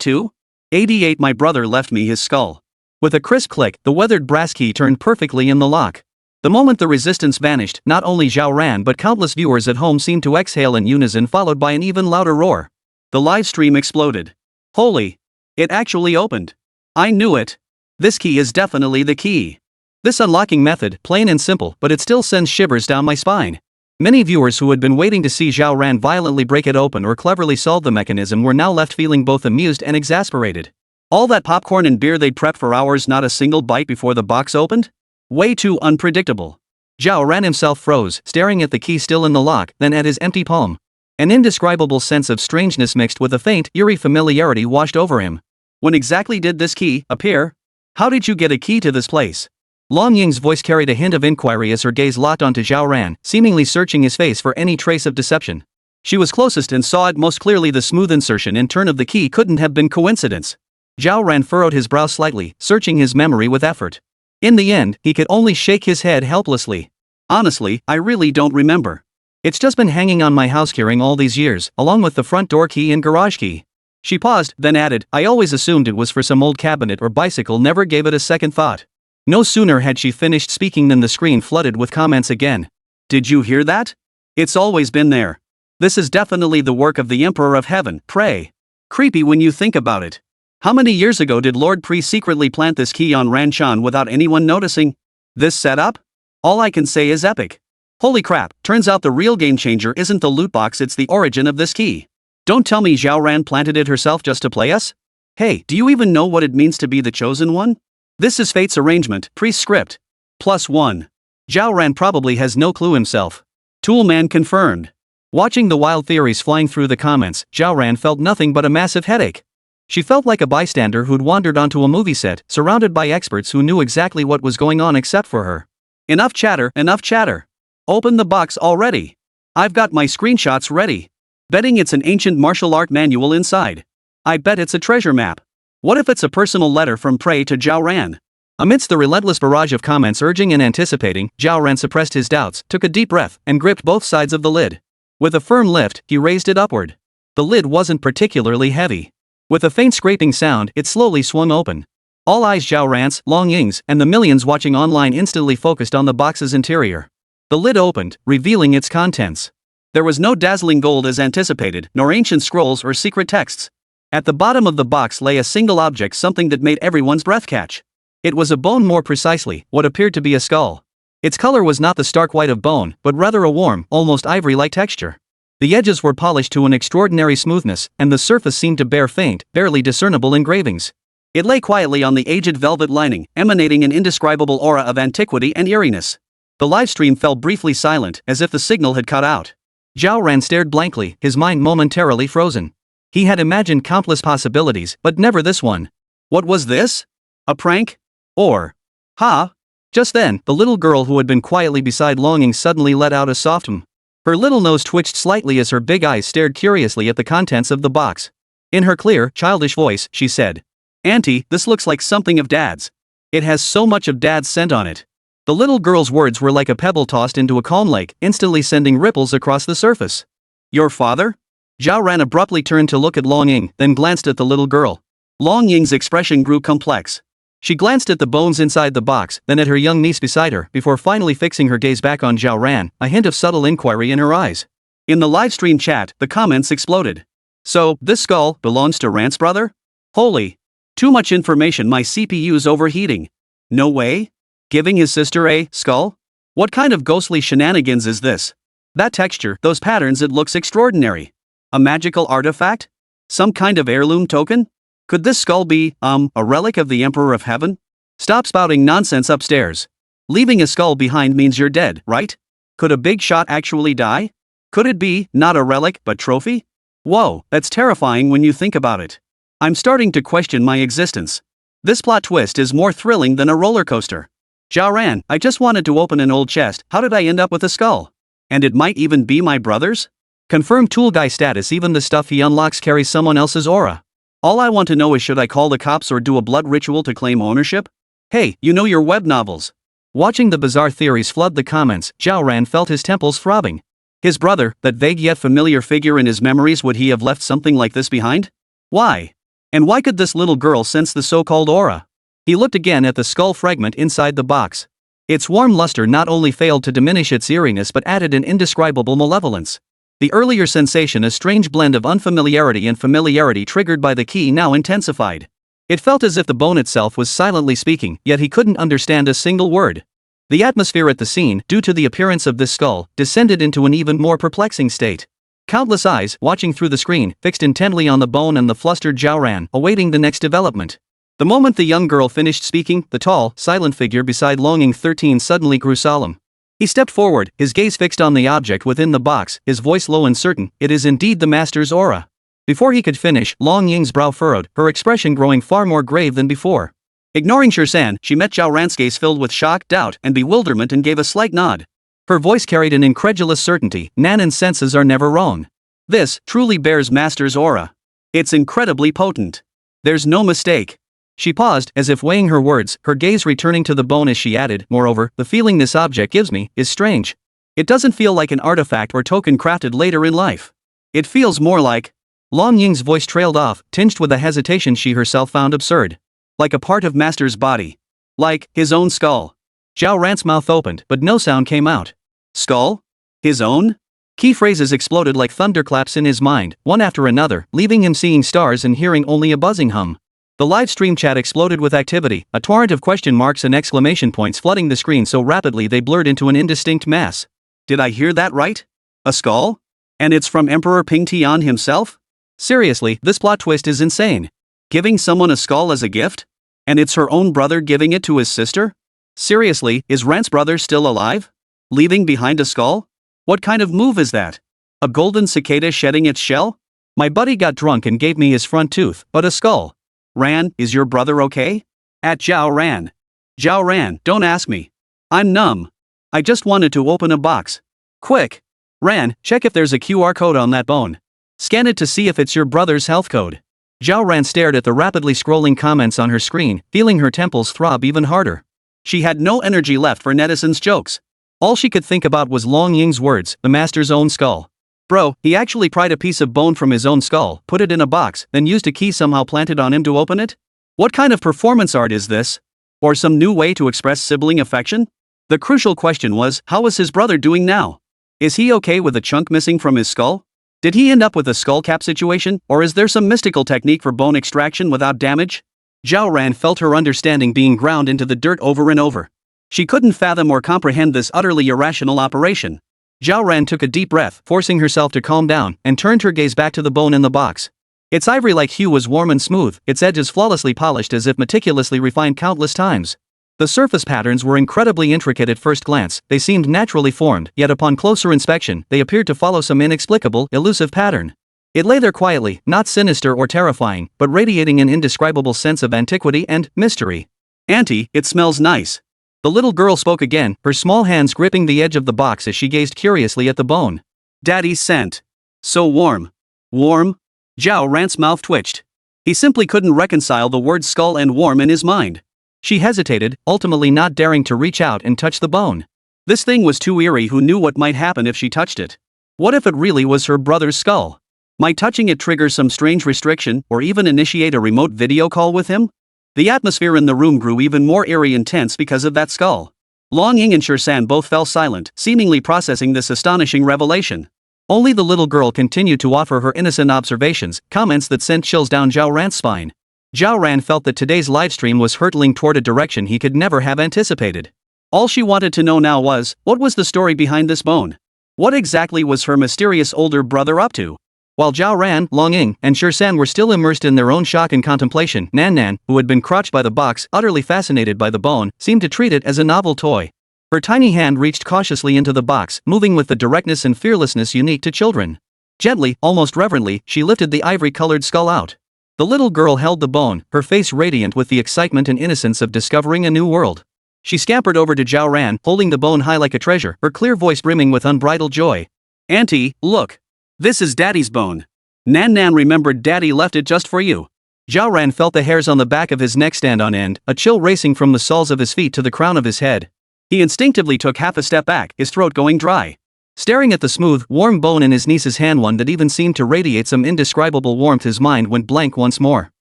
too? 88 My brother left me his skull. With a crisp click, the weathered brass key turned perfectly in the lock. The moment the resistance vanished, not only Zhao Ran but countless viewers at home seemed to exhale in unison, followed by an even louder roar. The live stream exploded. Holy! It actually opened. I knew it. This key is definitely the key. This unlocking method, plain and simple, but it still sends shivers down my spine. Many viewers who had been waiting to see Zhao Ran violently break it open or cleverly solve the mechanism were now left feeling both amused and exasperated. All that popcorn and beer they'd prepped for hours, not a single bite before the box opened? Way too unpredictable. Zhao Ran himself froze, staring at the key still in the lock, then at his empty palm. An indescribable sense of strangeness mixed with a faint, eerie familiarity washed over him. When exactly did this key appear? How did you get a key to this place? Long Ying's voice carried a hint of inquiry as her gaze locked onto Zhao Ran, seemingly searching his face for any trace of deception. She was closest and saw it most clearly. The smooth insertion and turn of the key couldn't have been coincidence. Zhao Ran furrowed his brow slightly, searching his memory with effort. In the end, he could only shake his head helplessly. Honestly, I really don't remember. It's just been hanging on my house keyring all these years, along with the front door key and garage key. She paused, then added, I always assumed it was for some old cabinet or bicycle, never gave it a second thought. No sooner had she finished speaking than the screen flooded with comments again. Did you hear that? It's always been there. This is definitely the work of the Emperor of Heaven, pray. Creepy when you think about it. How many years ago did Lord Pri secretly plant this key on Ranchan without anyone noticing? This setup? All I can say is epic. Holy crap, turns out the real game changer isn't the loot box, it's the origin of this key. Don't tell me Zhao Ran planted it herself just to play us? Hey, do you even know what it means to be the chosen one? This is fate's arrangement, priest script. +1. Zhao Ran probably has no clue himself. Toolman confirmed. Watching the wild theories flying through the comments, Zhao Ran felt nothing but a massive headache. She felt like a bystander who'd wandered onto a movie set, surrounded by experts who knew exactly what was going on except for her. Enough chatter, enough chatter. Open the box already. I've got my screenshots ready. Betting it's an ancient martial art manual inside. I bet it's a treasure map. What if it's a personal letter from Prey to Zhao Ran? Amidst the relentless barrage of comments urging and anticipating, Zhao Ran suppressed his doubts, took a deep breath, and gripped both sides of the lid. With a firm lift, he raised it upward. The lid wasn't particularly heavy. With a faint scraping sound, it slowly swung open. All eyes Zhao Ran's, Long Ying's, and the millions watching online instantly focused on the box's interior. The lid opened, revealing its contents. There was no dazzling gold as anticipated, nor ancient scrolls or secret texts. At the bottom of the box lay a single object, something that made everyone's breath catch. It was a bone, more precisely, what appeared to be a skull. Its color was not the stark white of bone, but rather a warm, almost ivory-like texture. The edges were polished to an extraordinary smoothness, and the surface seemed to bear faint, barely discernible engravings. It lay quietly on the aged velvet lining, emanating an indescribable aura of antiquity and eeriness. The livestream fell briefly silent, as if the signal had cut out. Zhao Ran stared blankly, his mind momentarily frozen. He had imagined countless possibilities, but never this one. What was this? A prank? Or... Ha! Just then, the little girl who had been quietly beside Longing suddenly let out a soft "hmm." Her little nose twitched slightly as her big eyes stared curiously at the contents of the box. In her clear, childish voice, she said, "Auntie, this looks like something of Dad's. It has so much of Dad's scent on it." The little girl's words were like a pebble tossed into a calm lake, instantly sending ripples across the surface. "Your father?" Zhao Ran abruptly turned to look at Long Ying, then glanced at the little girl. Long Ying's expression grew complex. She glanced at the bones inside the box, then at her young niece beside her, before finally fixing her gaze back on Zhao Ran, a hint of subtle inquiry in her eyes. In the livestream chat, the comments exploded. "So, this skull belongs to Ran's brother? Holy! Too much information, my CPU's overheating. No way? Giving his sister a skull? What kind of ghostly shenanigans is this? That texture, those patterns, it looks extraordinary. A magical artifact? Some kind of heirloom token? Could this skull be, a relic of the Emperor of Heaven? Stop spouting nonsense upstairs. Leaving a skull behind means you're dead, right? Could a big shot actually die? Could it be, not a relic, but trophy? Whoa, that's terrifying when you think about it. I'm starting to question my existence. This plot twist is more thrilling than a roller coaster. Zhao Ran, I just wanted to open an old chest, how did I end up with a skull? And it might even be my brother's? Confirmed tool guy status, even the stuff he unlocks carries someone else's aura. All I want to know is, should I call the cops or do a blood ritual to claim ownership? Hey, you know your web novels. Watching the bizarre theories flood the comments, Zhao Ran felt his temples throbbing. His brother, that vague yet familiar figure in his memories, would he have left something like this behind? Why? And why could this little girl sense the so-called aura? He looked again at the skull fragment inside the box. Its warm luster not only failed to diminish its eeriness but added an indescribable malevolence. The earlier sensation, a strange blend of unfamiliarity and familiarity triggered by the key, now intensified. It felt as if the bone itself was silently speaking, yet he couldn't understand a single word. The atmosphere at the scene, due to the appearance of this skull, descended into an even more perplexing state. Countless eyes, watching through the screen, fixed intently on the bone and the flustered Zhao Ran, awaiting the next development. The moment the young girl finished speaking, the tall, silent figure beside Longing 13 suddenly grew solemn. He stepped forward, his gaze fixed on the object within the box, his voice low and certain, "It is indeed the master's aura." Before he could finish, Long Ying's brow furrowed, her expression growing far more grave than before. Ignoring Shirsan, she met Zhao Ran's gaze filled with shock, doubt, and bewilderment and gave a slight nod. Her voice carried an incredulous certainty, "Nanan's senses are never wrong. This truly bears master's aura. It's incredibly potent. There's no mistake." She paused, as if weighing her words, her gaze returning to the bone as she added, "Moreover, the feeling this object gives me is strange. It doesn't feel like an artifact or token crafted later in life. It feels more like..." Long Ying's voice trailed off, tinged with a hesitation she herself found absurd. "Like a part of Master's body. Like his own skull." Zhao Ran's mouth opened, but no sound came out. Skull? His own? Key phrases exploded like thunderclaps in his mind, one after another, leaving him seeing stars and hearing only a buzzing hum. The live stream chat exploded with activity, a torrent of question marks and exclamation points flooding the screen so rapidly they blurred into an indistinct mass. Did I hear that right? A skull? And it's from Emperor Ping Tian himself? Seriously, this plot twist is insane. Giving someone a skull as a gift? And it's her own brother giving it to his sister? Seriously, is Rant's brother still alive? Leaving behind a skull? What kind of move is that? A golden cicada shedding its shell? My buddy got drunk and gave me his front tooth, but a skull. Ran, is your brother okay? At Zhao Ran. Zhao Ran, don't ask me. I'm numb. I just wanted to open a box. Quick. Ran, check if there's a QR code on that bone. Scan it to see if it's your brother's health code. Zhao Ran stared at the rapidly scrolling comments on her screen, feeling her temples throb even harder. She had no energy left for netizens' jokes. All she could think about was Long Ying's words, the master's own skull. Bro, he actually pried a piece of bone from his own skull, put it in a box, then used a key somehow planted on him to open it? What kind of performance art is this? Or some new way to express sibling affection? The crucial question was, how is his brother doing now? Is he okay with a chunk missing from his skull? Did he end up with a skull cap situation, or is there some mystical technique for bone extraction without damage? Zhao Ran felt her understanding being ground into the dirt over and over. She couldn't fathom or comprehend this utterly irrational operation. Zhao Ran took a deep breath, forcing herself to calm down, and turned her gaze back to the bone in the box. Its ivory-like hue was warm and smooth, its edges flawlessly polished as if meticulously refined countless times. The surface patterns were incredibly intricate at first glance, they seemed naturally formed, yet upon closer inspection, they appeared to follow some inexplicable, elusive pattern. It lay there quietly, not sinister or terrifying, but radiating an indescribable sense of antiquity and mystery. Auntie, it smells nice. The little girl spoke again, her small hands gripping the edge of the box as she gazed curiously at the bone. Daddy's scent. So warm. Warm? Zhao Ran's mouth twitched. He simply couldn't reconcile the words skull and warm in his mind. She hesitated, ultimately not daring to reach out and touch the bone. This thing was too eerie. Who knew what might happen if she touched it? What if it really was her brother's skull? Might touching it trigger some strange restriction, or even initiate a remote video call with him? The atmosphere in the room grew even more eerie and tense because of that skull. Long Ying and Shirsan both fell silent, seemingly processing this astonishing revelation. Only the little girl continued to offer her innocent observations, comments that sent chills down Zhao Ran's spine. Zhao Ran felt that today's livestream was hurtling toward a direction he could never have anticipated. All she wanted to know now was, what was the story behind this bone? What exactly was her mysterious older brother up to? While Zhao Ran, Long Ying, and Shirsan were still immersed in their own shock and contemplation, Nan Nan, who had been crushed by the box, utterly fascinated by the bone, seemed to treat it as a novel toy. Her tiny hand reached cautiously into the box, moving with the directness and fearlessness unique to children. Gently, almost reverently, she lifted the ivory-colored skull out. The little girl held the bone, her face radiant with the excitement and innocence of discovering a new world. She scampered over to Zhao Ran, holding the bone high like a treasure, her clear voice brimming with unbridled joy. Auntie, look. This is Daddy's bone. Nan Nan remembered Daddy left it just for you. Zhao Ran felt the hairs on the back of his neck stand on end, a chill racing from the soles of his feet to the crown of his head. He instinctively took half a step back, his throat going dry. Staring at the smooth, warm bone in his niece's hand, one that even seemed to radiate some indescribable warmth, his mind went blank once more.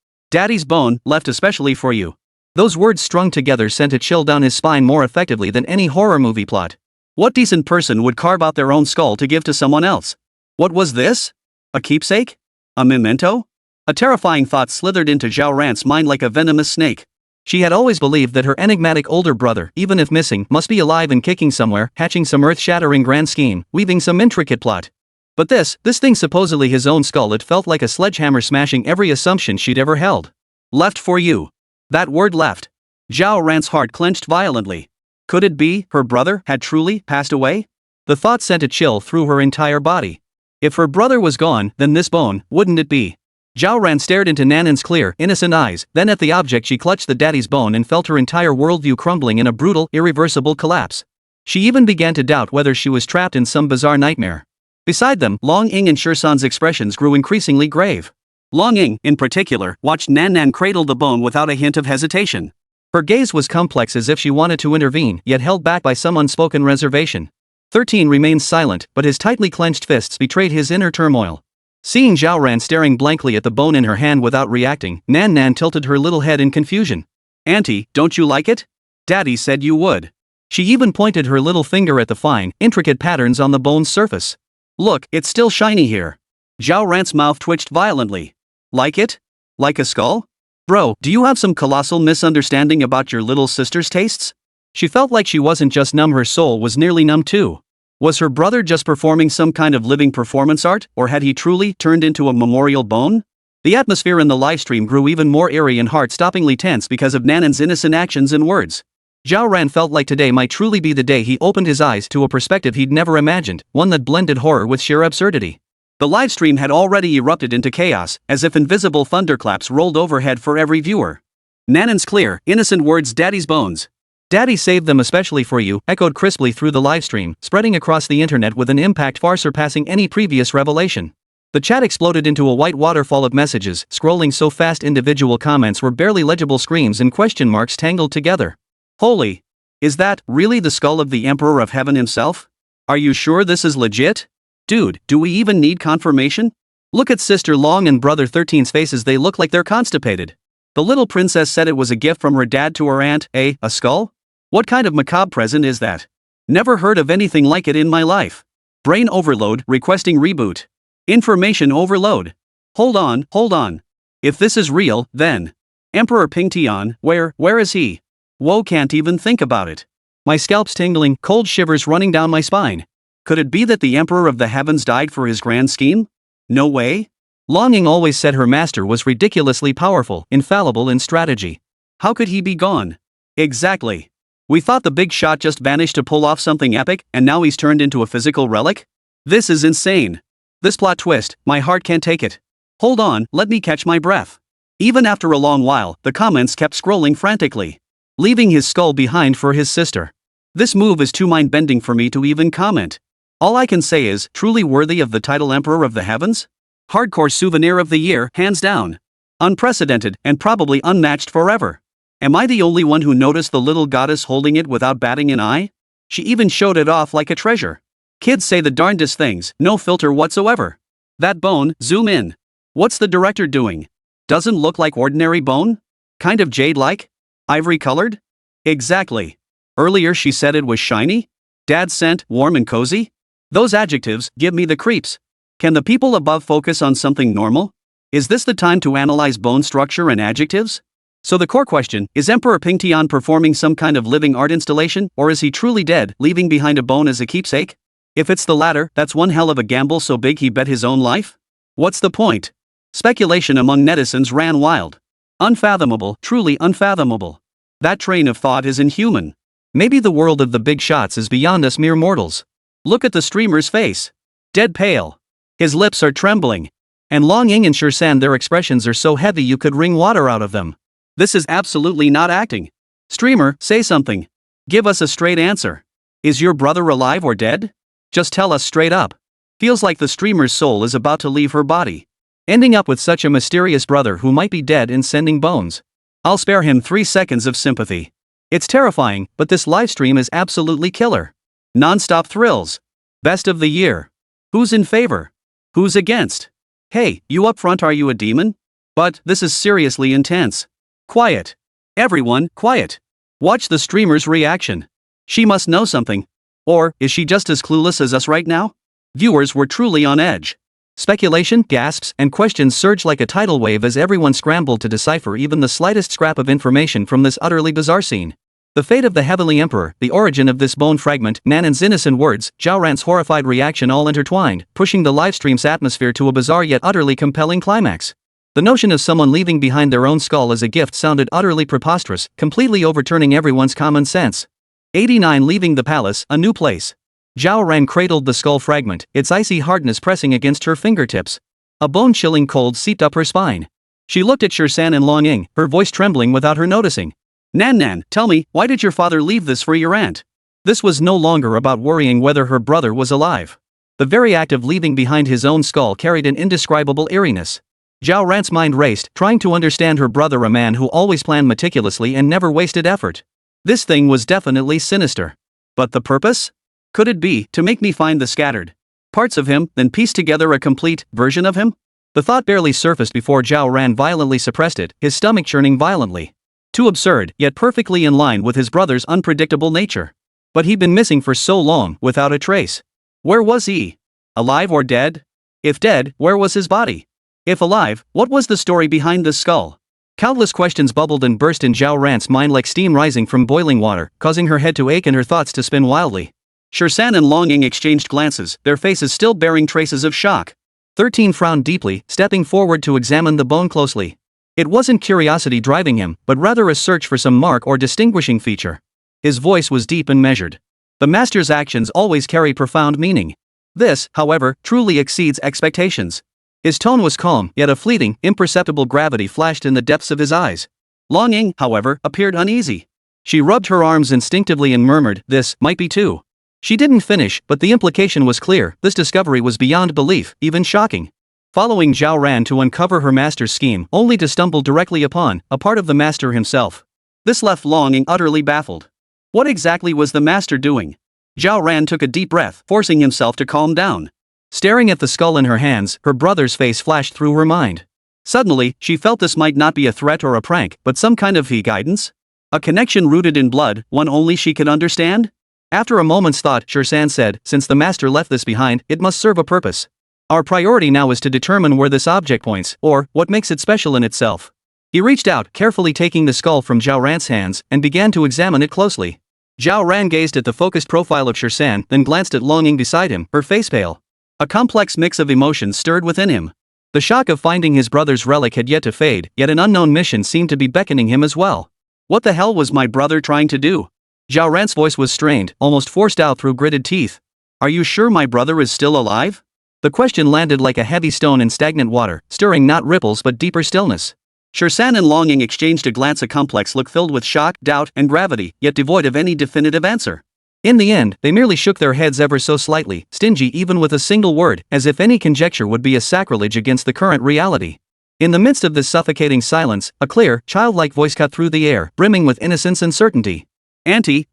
Daddy's bone, left especially for you. Those words strung together sent a chill down his spine more effectively than any horror movie plot. What decent person would carve out their own skull to give to someone else? What was this? A keepsake? A memento? A terrifying thought slithered into Zhao Ran's mind like a venomous snake. She had always believed that her enigmatic older brother, even if missing, must be alive and kicking somewhere, hatching some earth-shattering grand scheme, weaving some intricate plot. But this thing supposedly his own skull, it felt like a sledgehammer smashing every assumption she'd ever held. Left for you. That word left. Zhao Ran's heart clenched violently. Could it be her brother had truly passed away? The thought sent a chill through her entire body. If her brother was gone, then this bone, wouldn't it be? Zhao Ran stared into Nanan's clear, innocent eyes, then at the object she clutched, the daddy's bone, and felt her entire worldview crumbling in a brutal, irreversible collapse. She even began to doubt whether she was trapped in some bizarre nightmare. Beside them, Long Ying and Shirsan's expressions grew increasingly grave. Long Ying, in particular, watched Nan Nan cradle the bone without a hint of hesitation. Her gaze was complex, as if she wanted to intervene, yet held back by some unspoken reservation. 13 remained silent, but his tightly clenched fists betrayed his inner turmoil. Seeing Zhao Ran staring blankly at the bone in her hand without reacting, Nan Nan tilted her little head in confusion. Auntie, don't you like it? Daddy said you would. She even pointed her little finger at the fine, intricate patterns on the bone's surface. Look, it's still shiny here. Zhao Ran's mouth twitched violently. Like it? Like a skull? Bro, do you have some colossal misunderstanding about your little sister's tastes? She felt like she wasn't just numb, her soul was nearly numb too. Was her brother just performing some kind of living performance art, or had he truly turned into a memorial bone? The atmosphere in the livestream grew even more eerie and heart-stoppingly tense because of Nanan's innocent actions and words. Zhao Ran felt like today might truly be the day he opened his eyes to a perspective he'd never imagined, one that blended horror with sheer absurdity. The livestream had already erupted into chaos, as if invisible thunderclaps rolled overhead for every viewer. Nanan's clear, innocent words, "Daddy's bones. Daddy saved them especially for you," echoed crisply through the livestream, spreading across the internet with an impact far surpassing any previous revelation. The chat exploded into a white waterfall of messages, scrolling so fast individual comments were barely legible, screams and question marks tangled together. Holy! Is that really the skull of the Emperor of Heaven himself? Are you sure this is legit? Dude, do we even need confirmation? Look at Sister Long and Brother 13's faces, they look like they're constipated. The little princess said it was a gift from her dad to her aunt. A skull? What kind of macabre present is that? Never heard of anything like it in my life. Brain overload, requesting reboot. Information overload. Hold on. If this is real, then Emperor Pingtian, where is he? Whoa, can't even think about it. My scalp's tingling, cold shivers running down my spine. Could it be that the Emperor of the Heavens died for his grand scheme? No way. Longing always said her master was ridiculously powerful, infallible in strategy. How could he be gone? Exactly. We thought the big shot just vanished to pull off something epic, and now he's turned into a physical relic? This is insane. This plot twist, my heart can't take it. Hold on, let me catch my breath. Even after a long while, the comments kept scrolling frantically. Leaving his skull behind for his sister. This move is too mind-bending for me to even comment. All I can say is, truly worthy of the title Emperor of the Heavens? Hardcore souvenir of the year, hands down. Unprecedented, and probably unmatched forever. Am I the only one who noticed the little goddess holding it without batting an eye? She even showed it off like a treasure. Kids say the darndest things, no filter whatsoever. That bone, zoom in. What's the director doing? Doesn't look like ordinary bone? Kind of jade-like? Ivory-colored? Exactly. Earlier she said it was shiny? Dad's scent, warm and cozy? Those adjectives give me the creeps. Can the people above focus on something normal? Is this the time to analyze bone structure and adjectives? So the core question, is Emperor Pingtian performing some kind of living art installation, or is he truly dead, leaving behind a bone as a keepsake? If it's the latter, that's one hell of a gamble so big he bet his own life? What's the point? Speculation among netizens ran wild. Unfathomable, truly unfathomable. That train of thought is inhuman. Maybe the world of the big shots is beyond us mere mortals. Look at the streamer's face. Dead pale. His lips are trembling. And Long Ying and Shirsan, their expressions are so heavy you could wring water out of them. This is absolutely not acting. Streamer, say something. Give us a straight answer. Is your brother alive or dead? Just tell us straight up. Feels like the streamer's soul is about to leave her body. Ending up with such a mysterious brother who might be dead and sending bones. I'll spare him 3 seconds of sympathy. It's terrifying, but this livestream is absolutely killer. Non-stop thrills. Best of the year. Who's in favor? Who's against? Hey, you up front, are you a demon? But this is seriously intense. Quiet. Everyone, quiet. Watch the streamer's reaction. She must know something. Or, is she just as clueless as us right now? Viewers were truly on edge. Speculation, gasps, and questions surged like a tidal wave as everyone scrambled to decipher even the slightest scrap of information from this utterly bizarre scene. The fate of the Heavenly Emperor, the origin of this bone fragment, Nanan's innocent words, Zhao Ran's horrified reaction, all intertwined, pushing the livestream's atmosphere to a bizarre yet utterly compelling climax. The notion of someone leaving behind their own skull as a gift sounded utterly preposterous, completely overturning everyone's common sense. 89 Leaving the palace, a new place. Zhao Ran cradled the skull fragment, its icy hardness pressing against her fingertips. A bone-chilling cold seeped up her spine. She looked at Shirsan and Long Ying, her voice trembling without her noticing. Nan, tell me, why did your father leave this for your aunt? This was no longer about worrying whether her brother was alive. The very act of leaving behind his own skull carried an indescribable eeriness. Zhao Ran's mind raced, trying to understand her brother, a man who always planned meticulously and never wasted effort. This thing was definitely sinister. But the purpose? Could it be to make me find the scattered parts of him, then piece together a complete version of him? The thought barely surfaced before Zhao Ran violently suppressed it, his stomach churning violently. Too absurd, yet perfectly in line with his brother's unpredictable nature. But he'd been missing for so long, without a trace. Where was he? Alive or dead? If dead, where was his body? If alive, what was the story behind this skull? Countless questions bubbled and burst in Zhao Ran's mind like steam rising from boiling water, causing her head to ache and her thoughts to spin wildly. Shersan and Longing exchanged glances, their faces still bearing traces of shock. 13 frowned deeply, stepping forward to examine the bone closely. It wasn't curiosity driving him, but rather a search for some mark or distinguishing feature. His voice was deep and measured. The master's actions always carry profound meaning. This, however, truly exceeds expectations. His tone was calm, yet a fleeting, imperceptible gravity flashed in the depths of his eyes. Longing, however, appeared uneasy. She rubbed her arms instinctively and murmured, "This might be too." She didn't finish, but the implication was clear. This discovery was beyond belief, even shocking. Following Zhao Ran to uncover her master's scheme, only to stumble directly upon a part of the master himself. This left Longing utterly baffled. What exactly was the master doing? Zhao Ran took a deep breath, forcing himself to calm down. Staring at the skull in her hands, her brother's face flashed through her mind. Suddenly, she felt this might not be a threat or a prank, but some kind of guidance? A connection rooted in blood, one only she could understand? After a moment's thought, Shersan said, "Since the master left this behind, it must serve a purpose. Our priority now is to determine where this object points, or what makes it special in itself." He reached out, carefully taking the skull from Zhao Ran's hands, and began to examine it closely. Zhao Ran gazed at the focused profile of Shersan, then glanced at Longing beside him, her face pale. A complex mix of emotions stirred within him. The shock of finding his brother's relic had yet to fade, yet an unknown mission seemed to be beckoning him as well. What the hell was my brother trying to do? Zhao Ran's voice was strained, almost forced out through gritted teeth. "Are you sure my brother is still alive?" The question landed like a heavy stone in stagnant water, stirring not ripples but deeper stillness. Shersan and Longing exchanged a glance, a complex look filled with shock, doubt, and gravity, yet devoid of any definitive answer. In the end, they merely shook their heads ever so slightly, stingy even with a single word, as if any conjecture would be a sacrilege against the current reality. In the midst of this suffocating silence, a clear, childlike voice cut through the air, brimming with innocence and certainty. Auntie.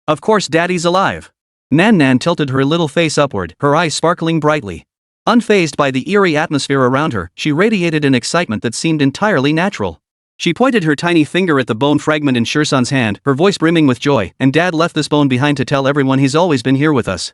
Of course Daddy's alive." Nan Nan tilted her little face upward, her eyes sparkling brightly. Unfazed by the eerie atmosphere around her, she radiated an excitement that seemed entirely natural. She pointed her tiny finger at the bone fragment in Shersan's hand, her voice brimming with joy, "And Dad left this bone behind to tell everyone he's always been here with us."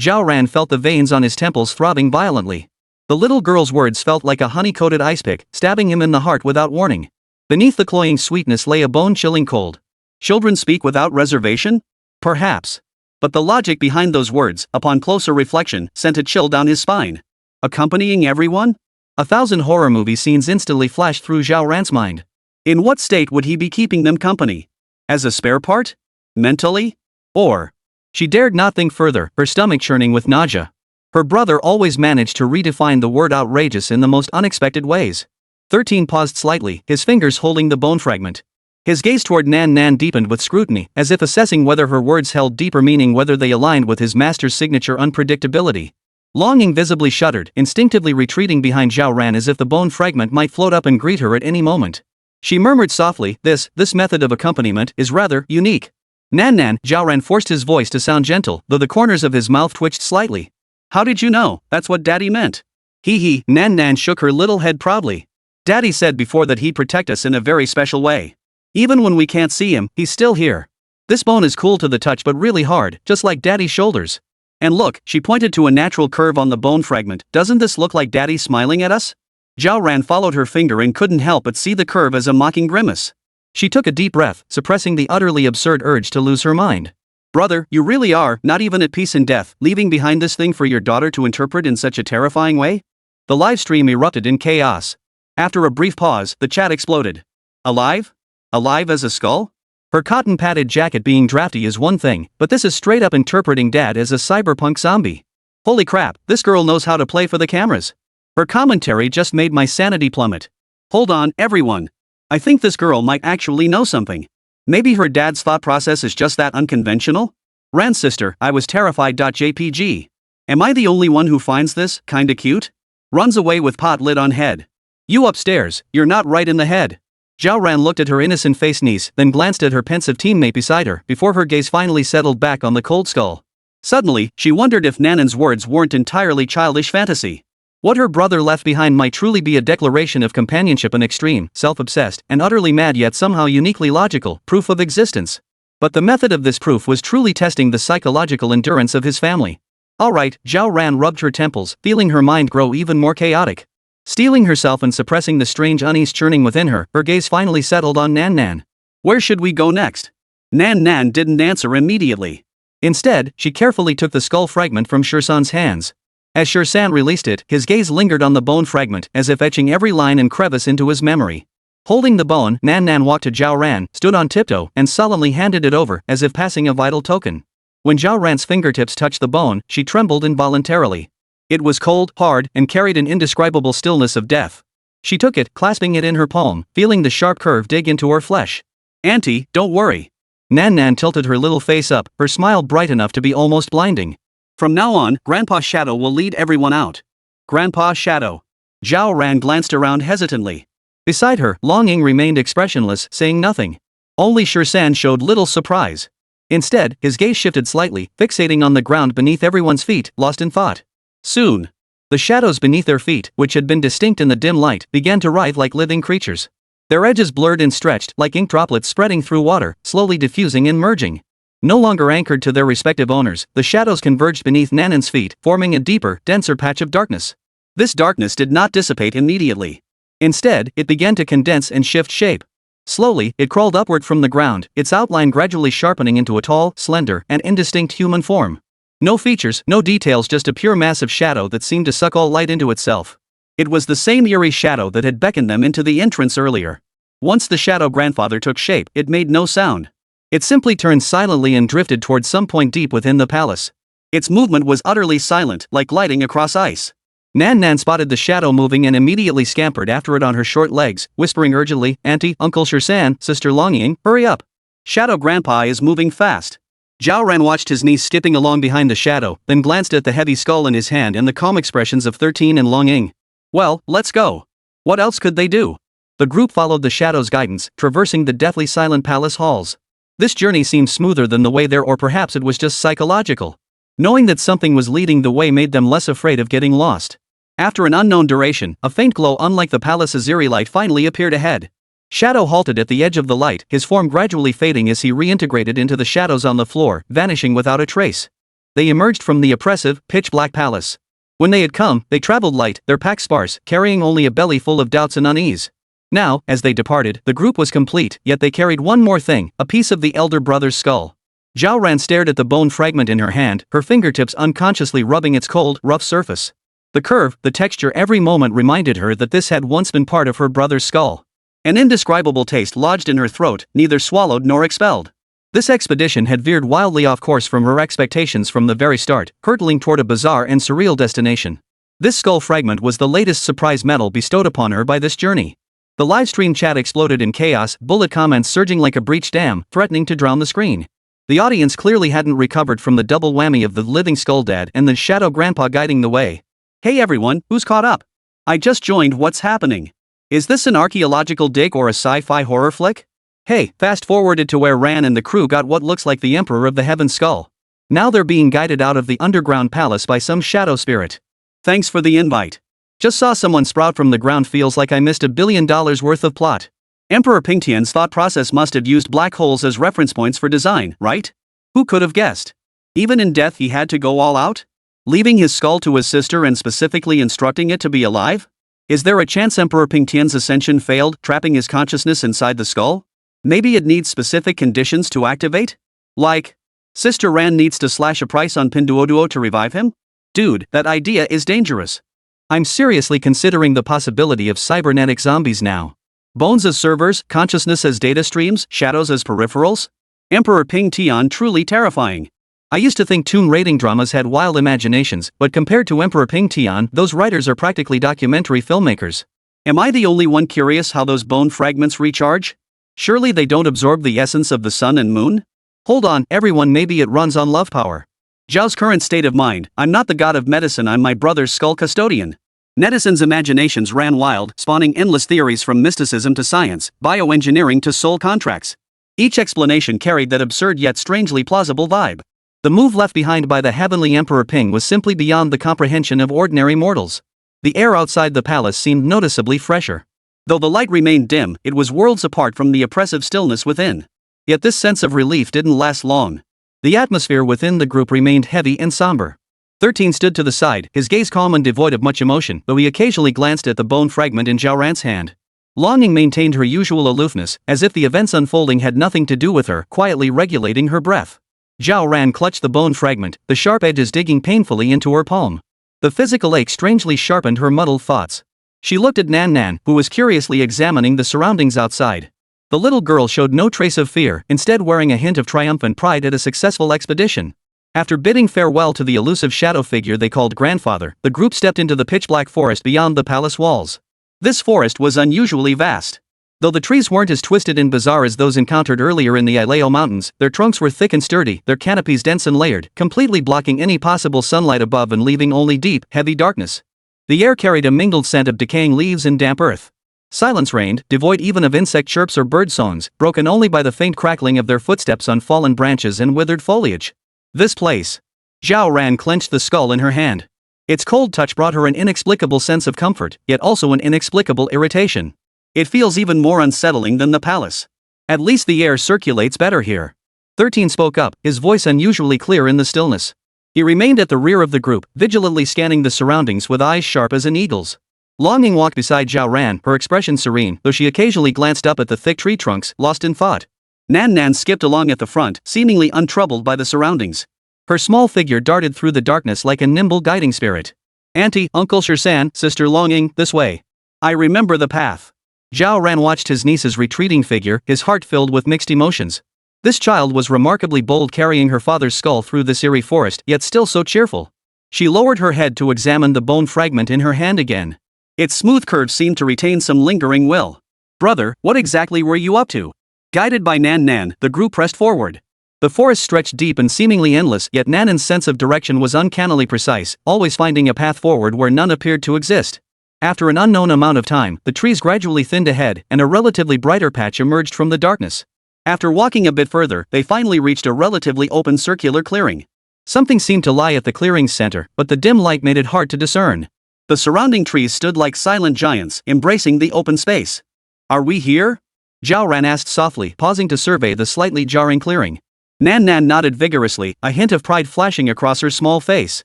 Zhao Ran felt the veins on his temples throbbing violently. The little girl's words felt like a honey-coated ice pick, stabbing him in the heart without warning. Beneath the cloying sweetness lay a bone-chilling cold. Children speak without reservation? Perhaps. But the logic behind those words, upon closer reflection, sent a chill down his spine. Accompanying everyone? 1,000 horror movie scenes instantly flashed through Zhao Ran's mind. In what state would he be keeping them company? As a spare part? Mentally? Or? She dared not think further, her stomach churning with nausea. Her brother always managed to redefine the word outrageous in the most unexpected ways. 13 paused slightly, his fingers holding the bone fragment. His gaze toward Nan Nan deepened with scrutiny, as if assessing whether her words held deeper meaning, whether they aligned with his master's signature unpredictability. Longing visibly shuddered, instinctively retreating behind Zhao Ran as if the bone fragment might float up and greet her at any moment. She murmured softly, This method of accompaniment is rather unique." "Nan Nan," Zhao Ran forced his voice to sound gentle, though the corners of his mouth twitched slightly. "How did you know? That's what Daddy meant." He, Nan Nan shook her little head proudly. "Daddy said before that he'd protect us in a very special way. Even when we can't see him, he's still here. This bone is cool to the touch but really hard, just like Daddy's shoulders. And look," she pointed to a natural curve on the bone fragment, "doesn't this look like Daddy smiling at us?" Zhao Ran followed her finger and couldn't help but see the curve as a mocking grimace. She took a deep breath, suppressing the utterly absurd urge to lose her mind. "Brother, you really are not even at peace in death, leaving behind this thing for your daughter to interpret in such a terrifying way?" The live stream erupted in chaos. After a brief pause, the chat exploded. "Alive? Alive as a skull? Her cotton-padded jacket being drafty is one thing, but this is straight up interpreting Dad as a cyberpunk zombie. Holy crap, this girl knows how to play for the cameras. Her commentary just made my sanity plummet. Hold on, everyone. I think this girl might actually know something. Maybe her dad's thought process is just that unconventional? Ran's sister, I was terrified. JPG. Am I the only one who finds this kinda cute? Runs away with pot lid on head. You upstairs, you're not right in the head." Zhao Ran looked at her innocent-faced niece, then glanced at her pensive teammate beside her, before her gaze finally settled back on the cold skull. Suddenly, she wondered if Nanan's words weren't entirely childish fantasy. What her brother left behind might truly be a declaration of companionship, an extreme, self-obsessed, and utterly mad yet somehow uniquely logical proof of existence. But the method of this proof was truly testing the psychological endurance of his family. Alright, Zhao Ran rubbed her temples, feeling her mind grow even more chaotic. Steeling herself and suppressing the strange unease churning within her, her gaze finally settled on Nan Nan. Where should we go next? Nan Nan didn't answer immediately. Instead, she carefully took the skull fragment from Shursan's hands. As Shursan released it, his gaze lingered on the bone fragment as if etching every line and crevice into his memory. Holding the bone, Nan Nan walked to Zhao Ran, stood on tiptoe, and solemnly handed it over as if passing a vital token. When Zhao Ran's fingertips touched the bone, she trembled involuntarily. It was cold, hard, and carried an indescribable stillness of death. She took it, clasping it in her palm, feeling the sharp curve dig into her flesh. Auntie, don't worry. Nan Nan tilted her little face up, her smile bright enough to be almost blinding. From now on, Grandpa Shadow will lead everyone out. Grandpa Shadow. Zhao Ran glanced around hesitantly. Beside her, Long Ying remained expressionless, saying nothing. Only Shursan showed little surprise. Instead, his gaze shifted slightly, fixating on the ground beneath everyone's feet, lost in thought. Soon, the shadows beneath their feet, which had been distinct in the dim light, began to writhe like living creatures. Their edges blurred and stretched like ink droplets spreading through water, slowly diffusing and merging. No longer anchored to their respective owners, the shadows converged beneath Nanan's feet, forming a deeper, denser patch of darkness. This darkness did not dissipate immediately. Instead, it began to condense and shift shape. Slowly, it crawled upward from the ground, its outline gradually sharpening into a tall, slender, and indistinct human form. No features, no details, just a pure mass of shadow that seemed to suck all light into itself. It was the same eerie shadow that had beckoned them into the entrance earlier. Once the shadow grandfather took shape, it made no sound. It simply turned silently and drifted toward some point deep within the palace. Its movement was utterly silent, like gliding across ice. Nan Nan spotted the shadow moving and immediately scampered after it on her short legs, whispering urgently, Auntie, Uncle Shursan, Sister Long Ying, hurry up. Shadow Grandpa is moving fast. Zhao Ran watched his niece skipping along behind the shadow, then glanced at the heavy skull in his hand and the calm expressions of 13 and Long Ying. Well, let's go. What else could they do? The group followed the shadow's guidance, traversing the deathly silent palace halls. This journey seemed smoother than the way there, or perhaps it was just psychological. Knowing that something was leading the way made them less afraid of getting lost. After an unknown duration, a faint glow unlike the palace's eerie light finally appeared ahead. Shadow halted at the edge of the light, his form gradually fading as he reintegrated into the shadows on the floor, vanishing without a trace. They emerged from the oppressive, pitch-black palace. When they had come, they traveled light, their pack sparse, carrying only a belly full of doubts and unease. Now, as they departed, the group was complete, yet they carried one more thing, a piece of the elder brother's skull. Zhao Ran stared at the bone fragment in her hand, her fingertips unconsciously rubbing its cold, rough surface. The curve, the texture every moment reminded her that this had once been part of her brother's skull. An indescribable taste lodged in her throat, neither swallowed nor expelled. This expedition had veered wildly off course from her expectations from the very start, hurtling toward a bizarre and surreal destination. This skull fragment was the latest surprise medal bestowed upon her by this journey. The livestream chat exploded in chaos, bullet comments surging like a breached dam, threatening to drown the screen. The audience clearly hadn't recovered from the double whammy of the living skull dad and the shadow grandpa guiding the way. Hey everyone, who's caught up? I just joined, what's happening? Is this an archaeological dig or a sci-fi horror flick? Hey, fast forwarded to where Ran and the crew got what looks like the Emperor of the Heaven Skull. Now they're being guided out of the underground palace by some shadow spirit. Thanks for the invite. Just saw someone sprout from the ground, feels like I missed $1 billion worth of plot. Emperor Pingtian's thought process must have used black holes as reference points for design, right? Who could have guessed? Even in death he had to go all out? Leaving his skull to his sister and specifically instructing it to be alive? Is there a chance Emperor Pingtian's ascension failed, trapping his consciousness inside the skull? Maybe it needs specific conditions to activate? Like, Sister Ran needs to slash a price on Pinduoduo to revive him? Dude, that idea is dangerous. I'm seriously considering the possibility of cybernetic zombies now. Bones as servers, consciousness as data streams, shadows as peripherals? Emperor Ping Tian truly terrifying. I used to think toon rating dramas had wild imaginations, but compared to Emperor Ping Tian, those writers are practically documentary filmmakers. Am I the only one curious how those bone fragments recharge? Surely they don't absorb the essence of the sun and moon? Hold on, everyone, maybe it runs on love power. Zhao's current state of mind, I'm not the god of medicine, I'm my brother's skull custodian. Netizens' imaginations ran wild, spawning endless theories from mysticism to science, bioengineering to soul contracts. Each explanation carried that absurd yet strangely plausible vibe. The move left behind by the heavenly Emperor Ping was simply beyond the comprehension of ordinary mortals. The air outside the palace seemed noticeably fresher. Though the light remained dim, it was worlds apart from the oppressive stillness within. Yet this sense of relief didn't last long. The atmosphere within the group remained heavy and somber. 13 stood to the side, his gaze calm and devoid of much emotion, though he occasionally glanced at the bone fragment in Zhao Ran's hand. Longing maintained her usual aloofness, as if the events unfolding had nothing to do with her, quietly regulating her breath. Zhao Ran clutched the bone fragment, the sharp edges digging painfully into her palm. The physical ache strangely sharpened her muddled thoughts. She looked at Nan Nan, who was curiously examining the surroundings outside. The little girl showed no trace of fear, instead wearing a hint of triumphant pride at a successful expedition. After bidding farewell to the elusive shadow figure they called grandfather, the group stepped into the pitch-black forest beyond the palace walls. This forest was unusually vast. Though the trees weren't as twisted and bizarre as those encountered earlier in the Ileo Mountains, their trunks were thick and sturdy, their canopies dense and layered, completely blocking any possible sunlight above and leaving only deep, heavy darkness. The air carried a mingled scent of decaying leaves and damp earth. Silence reigned, devoid even of insect chirps or bird songs, broken only by the faint crackling of their footsteps on fallen branches and withered foliage. This place. Zhao Ran clenched the skull in her hand. Its cold touch brought her an inexplicable sense of comfort, yet also an inexplicable irritation. It feels even more unsettling than the palace. At least the air circulates better here. 13 spoke up, his voice unusually clear in the stillness. He remained at the rear of the group, vigilantly scanning the surroundings with eyes sharp as an eagle's. Longing walked beside Zhao Ran, her expression serene, though she occasionally glanced up at the thick tree trunks, lost in thought. Nan Nan skipped along at the front, seemingly untroubled by the surroundings. Her small figure darted through the darkness like a nimble guiding spirit. Auntie, Uncle Shirsan, Sister Longing, this way. I remember the path. Zhao Ran watched his niece's retreating figure, his heart filled with mixed emotions. This child was remarkably bold, carrying her father's skull through this eerie forest, yet still so cheerful. She lowered her head to examine the bone fragment in her hand again. Its smooth curve seemed to retain some lingering will. Brother, what exactly were you up to? Guided by Nan Nan, the group pressed forward. The forest stretched deep and seemingly endless, yet Nan Nan's sense of direction was uncannily precise, always finding a path forward where none appeared to exist. After an unknown amount of time, the trees gradually thinned ahead, and a relatively brighter patch emerged from the darkness. After walking a bit further, they finally reached a relatively open circular clearing. Something seemed to lie at the clearing's center, but the dim light made it hard to discern. The surrounding trees stood like silent giants, embracing the open space. Are we here? Zhao Ran asked softly, pausing to survey the slightly jarring clearing. Nan Nan nodded vigorously, a hint of pride flashing across her small face.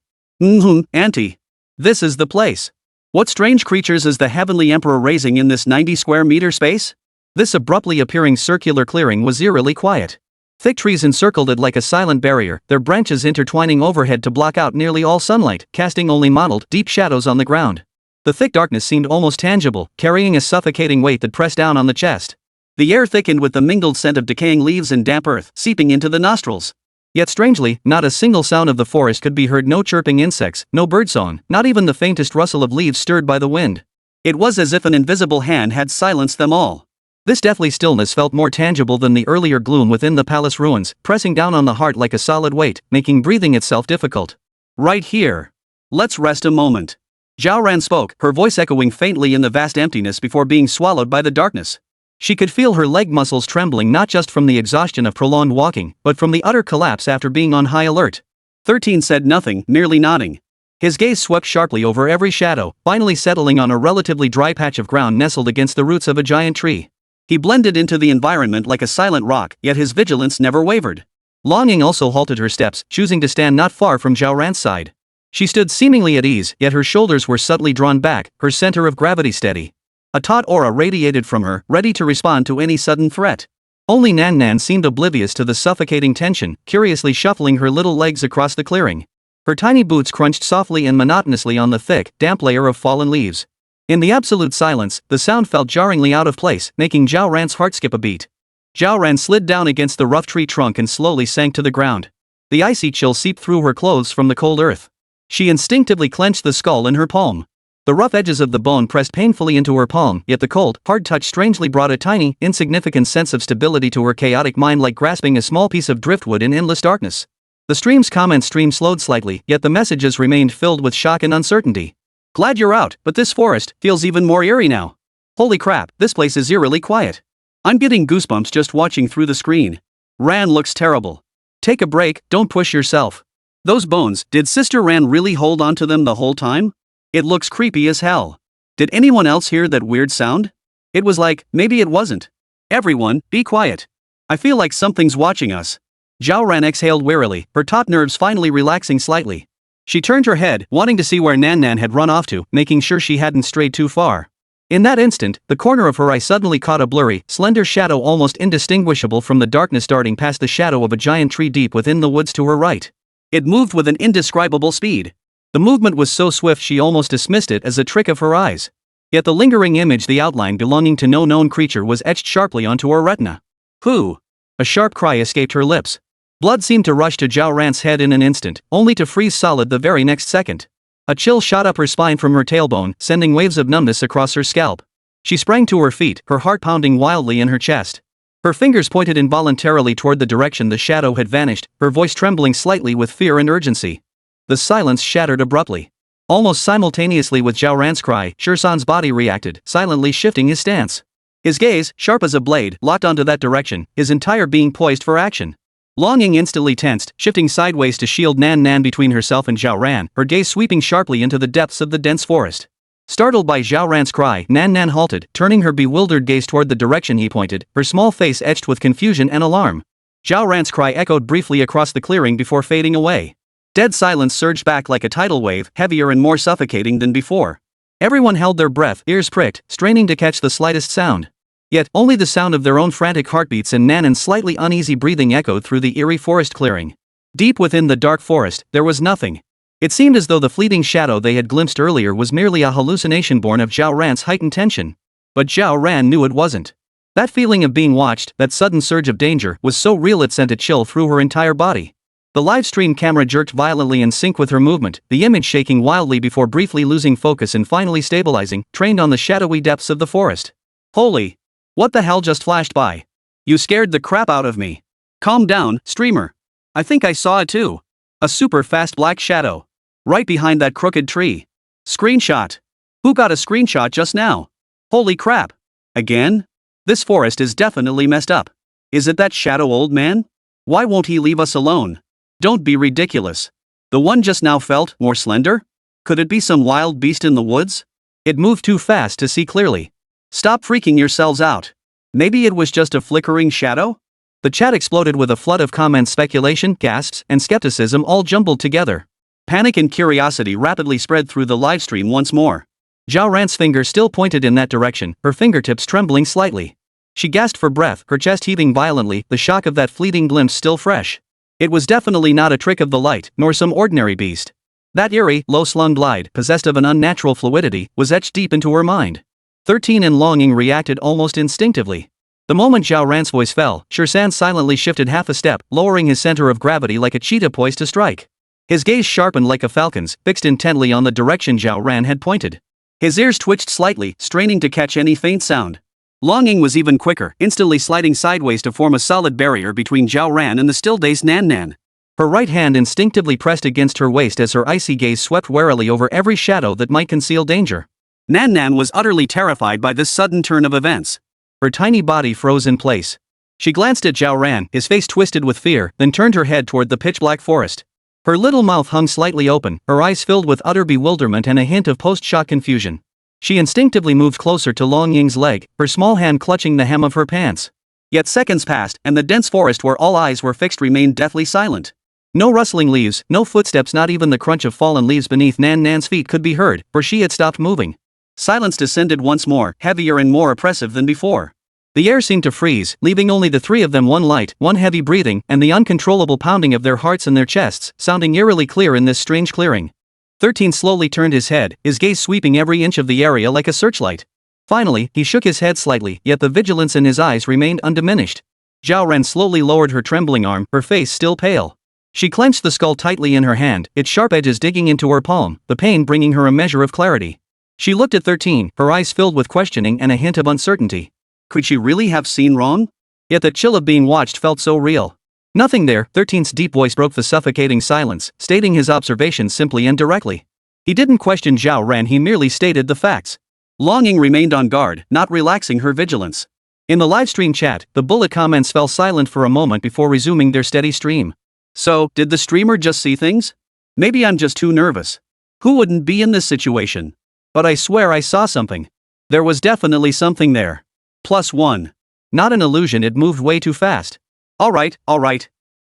Auntie. This is the place. What strange creatures is the Heavenly Emperor raising in this 90 square meter space? This abruptly appearing circular clearing was eerily quiet. Thick trees encircled it like a silent barrier, their branches intertwining overhead to block out nearly all sunlight, casting only mottled, deep shadows on the ground. The thick darkness seemed almost tangible, carrying a suffocating weight that pressed down on the chest. The air thickened with the mingled scent of decaying leaves and damp earth, seeping into the nostrils. Yet strangely, not a single sound of the forest could be heard, no chirping insects, no birdsong, not even the faintest rustle of leaves stirred by the wind. It was as if an invisible hand had silenced them all. This deathly stillness felt more tangible than the earlier gloom within the palace ruins, pressing down on the heart like a solid weight, making breathing itself difficult. Right here. Let's rest a moment. Zhao Ran spoke, her voice echoing faintly in the vast emptiness before being swallowed by the darkness. She could feel her leg muscles trembling, not just from the exhaustion of prolonged walking, but from the utter collapse after being on high alert. 13 said nothing, merely nodding. His gaze swept sharply over every shadow, finally settling on a relatively dry patch of ground nestled against the roots of a giant tree. He blended into the environment like a silent rock, yet his vigilance never wavered. Longing also halted her steps, choosing to stand not far from Zhao Ran's side. She stood seemingly at ease, yet her shoulders were subtly drawn back, her center of gravity steady. A taut aura radiated from her, ready to respond to any sudden threat. Only Nan Nan seemed oblivious to the suffocating tension, curiously shuffling her little legs across the clearing. Her tiny boots crunched softly and monotonously on the thick, damp layer of fallen leaves. In the absolute silence, the sound felt jarringly out of place, making Zhao Ran's heart skip a beat. Zhao Ran slid down against the rough tree trunk and slowly sank to the ground. The icy chill seeped through her clothes from the cold earth. She instinctively clenched the skull in her palm. The rough edges of the bone pressed painfully into her palm, yet the cold, hard touch strangely brought a tiny, insignificant sense of stability to her chaotic mind, like grasping a small piece of driftwood in endless darkness. The stream's comment stream slowed slightly, yet the messages remained filled with shock and uncertainty. Glad you're out, but this forest feels even more eerie now. Holy crap, this place is eerily quiet. I'm getting goosebumps just watching through the screen. Ran looks terrible. Take a break, don't push yourself. Those bones, did Sister Ran really hold on to them the whole time? It looks creepy as hell. Did anyone else hear that weird sound? It was like, maybe it wasn't. Everyone, be quiet. I feel like something's watching us. Zhao Ran exhaled wearily, her taut nerves finally relaxing slightly. She turned her head, wanting to see where Nan Nan had run off to, making sure she hadn't strayed too far. In that instant, the corner of her eye suddenly caught a blurry, slender shadow almost indistinguishable from the darkness darting past the shadow of a giant tree deep within the woods to her right. It moved with an indescribable speed. The movement was so swift she almost dismissed it as a trick of her eyes. Yet the lingering image, the outline belonging to no known creature, was etched sharply onto her retina. Who? A sharp cry escaped her lips. Blood seemed to rush to Zhao Ran's head in an instant, only to freeze solid the very next second. A chill shot up her spine from her tailbone, sending waves of numbness across her scalp. She sprang to her feet, her heart pounding wildly in her chest. Her fingers pointed involuntarily toward the direction the shadow had vanished, her voice trembling slightly with fear and urgency. The silence shattered abruptly. Almost simultaneously with Zhao Ran's cry, Shirsan's body reacted, silently shifting his stance. His gaze, sharp as a blade, locked onto that direction, his entire being poised for action. Long Ying instantly tensed, shifting sideways to shield Nan Nan between herself and Zhao Ran, her gaze sweeping sharply into the depths of the dense forest. Startled by Zhao Ran's cry, Nan Nan halted, turning her bewildered gaze toward the direction he pointed, her small face etched with confusion and alarm. Zhao Ran's cry echoed briefly across the clearing before fading away. Dead silence surged back like a tidal wave, heavier and more suffocating than before. Everyone held their breath, ears pricked, straining to catch the slightest sound. Yet, only the sound of their own frantic heartbeats and Nan Nan's slightly uneasy breathing echoed through the eerie forest clearing. Deep within the dark forest, there was nothing. It seemed as though the fleeting shadow they had glimpsed earlier was merely a hallucination born of Zhao Ran's heightened tension. But Zhao Ran knew it wasn't. That feeling of being watched, that sudden surge of danger, was so real it sent a chill through her entire body. The livestream camera jerked violently in sync with her movement, the image shaking wildly before briefly losing focus and finally stabilizing, trained on the shadowy depths of the forest. Holy! What the hell just flashed by? You scared the crap out of me. Calm down, streamer. I think I saw it too. A super fast black shadow. Right behind that crooked tree. Screenshot. Who got a screenshot just now? Holy crap. Again? This forest is definitely messed up. Is it that shadow old man? Why won't he leave us alone? Don't be ridiculous. The one just now felt more slender? Could it be some wild beast in the woods? It moved too fast to see clearly. Stop freaking yourselves out. Maybe it was just a flickering shadow? The chat exploded with a flood of comments, speculation, gasps, and skepticism all jumbled together. Panic and curiosity rapidly spread through the livestream once more. Zhao Ran's finger still pointed in that direction, her fingertips trembling slightly. She gasped for breath, her chest heaving violently, the shock of that fleeting glimpse still fresh. It was definitely not a trick of the light, nor some ordinary beast. That eerie, low-slung glide, possessed of an unnatural fluidity, was etched deep into her mind. 13 and Long Ying reacted almost instinctively. The moment Zhao Ran's voice fell, Shirsan silently shifted half a step, lowering his center of gravity like a cheetah poised to strike. His gaze sharpened like a falcon's, fixed intently on the direction Zhao Ran had pointed. His ears twitched slightly, straining to catch any faint sound. Long Ying was even quicker, instantly sliding sideways to form a solid barrier between Zhao Ran and the still-dazed Nan Nan. Her right hand instinctively pressed against her waist as her icy gaze swept warily over every shadow that might conceal danger. Nan Nan was utterly terrified by this sudden turn of events. Her tiny body froze in place. She glanced at Zhao Ran, his face twisted with fear, then turned her head toward the pitch-black forest. Her little mouth hung slightly open, her eyes filled with utter bewilderment and a hint of post-shock confusion. She instinctively moved closer to Long Ying's leg, her small hand clutching the hem of her pants. Yet seconds passed, and the dense forest where all eyes were fixed remained deathly silent. No rustling leaves, no footsteps, not even the crunch of fallen leaves beneath Nan Nan's feet could be heard, for she had stopped moving. Silence descended once more, heavier and more oppressive than before. The air seemed to freeze, leaving only the three of them, one light, one heavy breathing, and the uncontrollable pounding of their hearts and their chests, sounding eerily clear in this strange clearing. 13 slowly turned his head, his gaze sweeping every inch of the area like a searchlight. Finally, he shook his head slightly, yet the vigilance in his eyes remained undiminished. Zhao Ran slowly lowered her trembling arm, her face still pale. She clenched the skull tightly in her hand, its sharp edges digging into her palm, the pain bringing her a measure of clarity. She looked at 13, her eyes filled with questioning and a hint of uncertainty. Could she really have seen wrong? Yet the chill of being watched felt so real. Nothing there, 13's deep voice broke the suffocating silence, stating his observations simply and directly. He didn't question Zhao Ran, he merely stated the facts. Long Ying remained on guard, not relaxing her vigilance. In the livestream chat, the bullet comments fell silent for a moment before resuming their steady stream. So, did the streamer just see things? Maybe I'm just too nervous. Who wouldn't be in this situation? But I swear I saw something. There was definitely something there. +1. Not an illusion, it moved way too fast. Alright.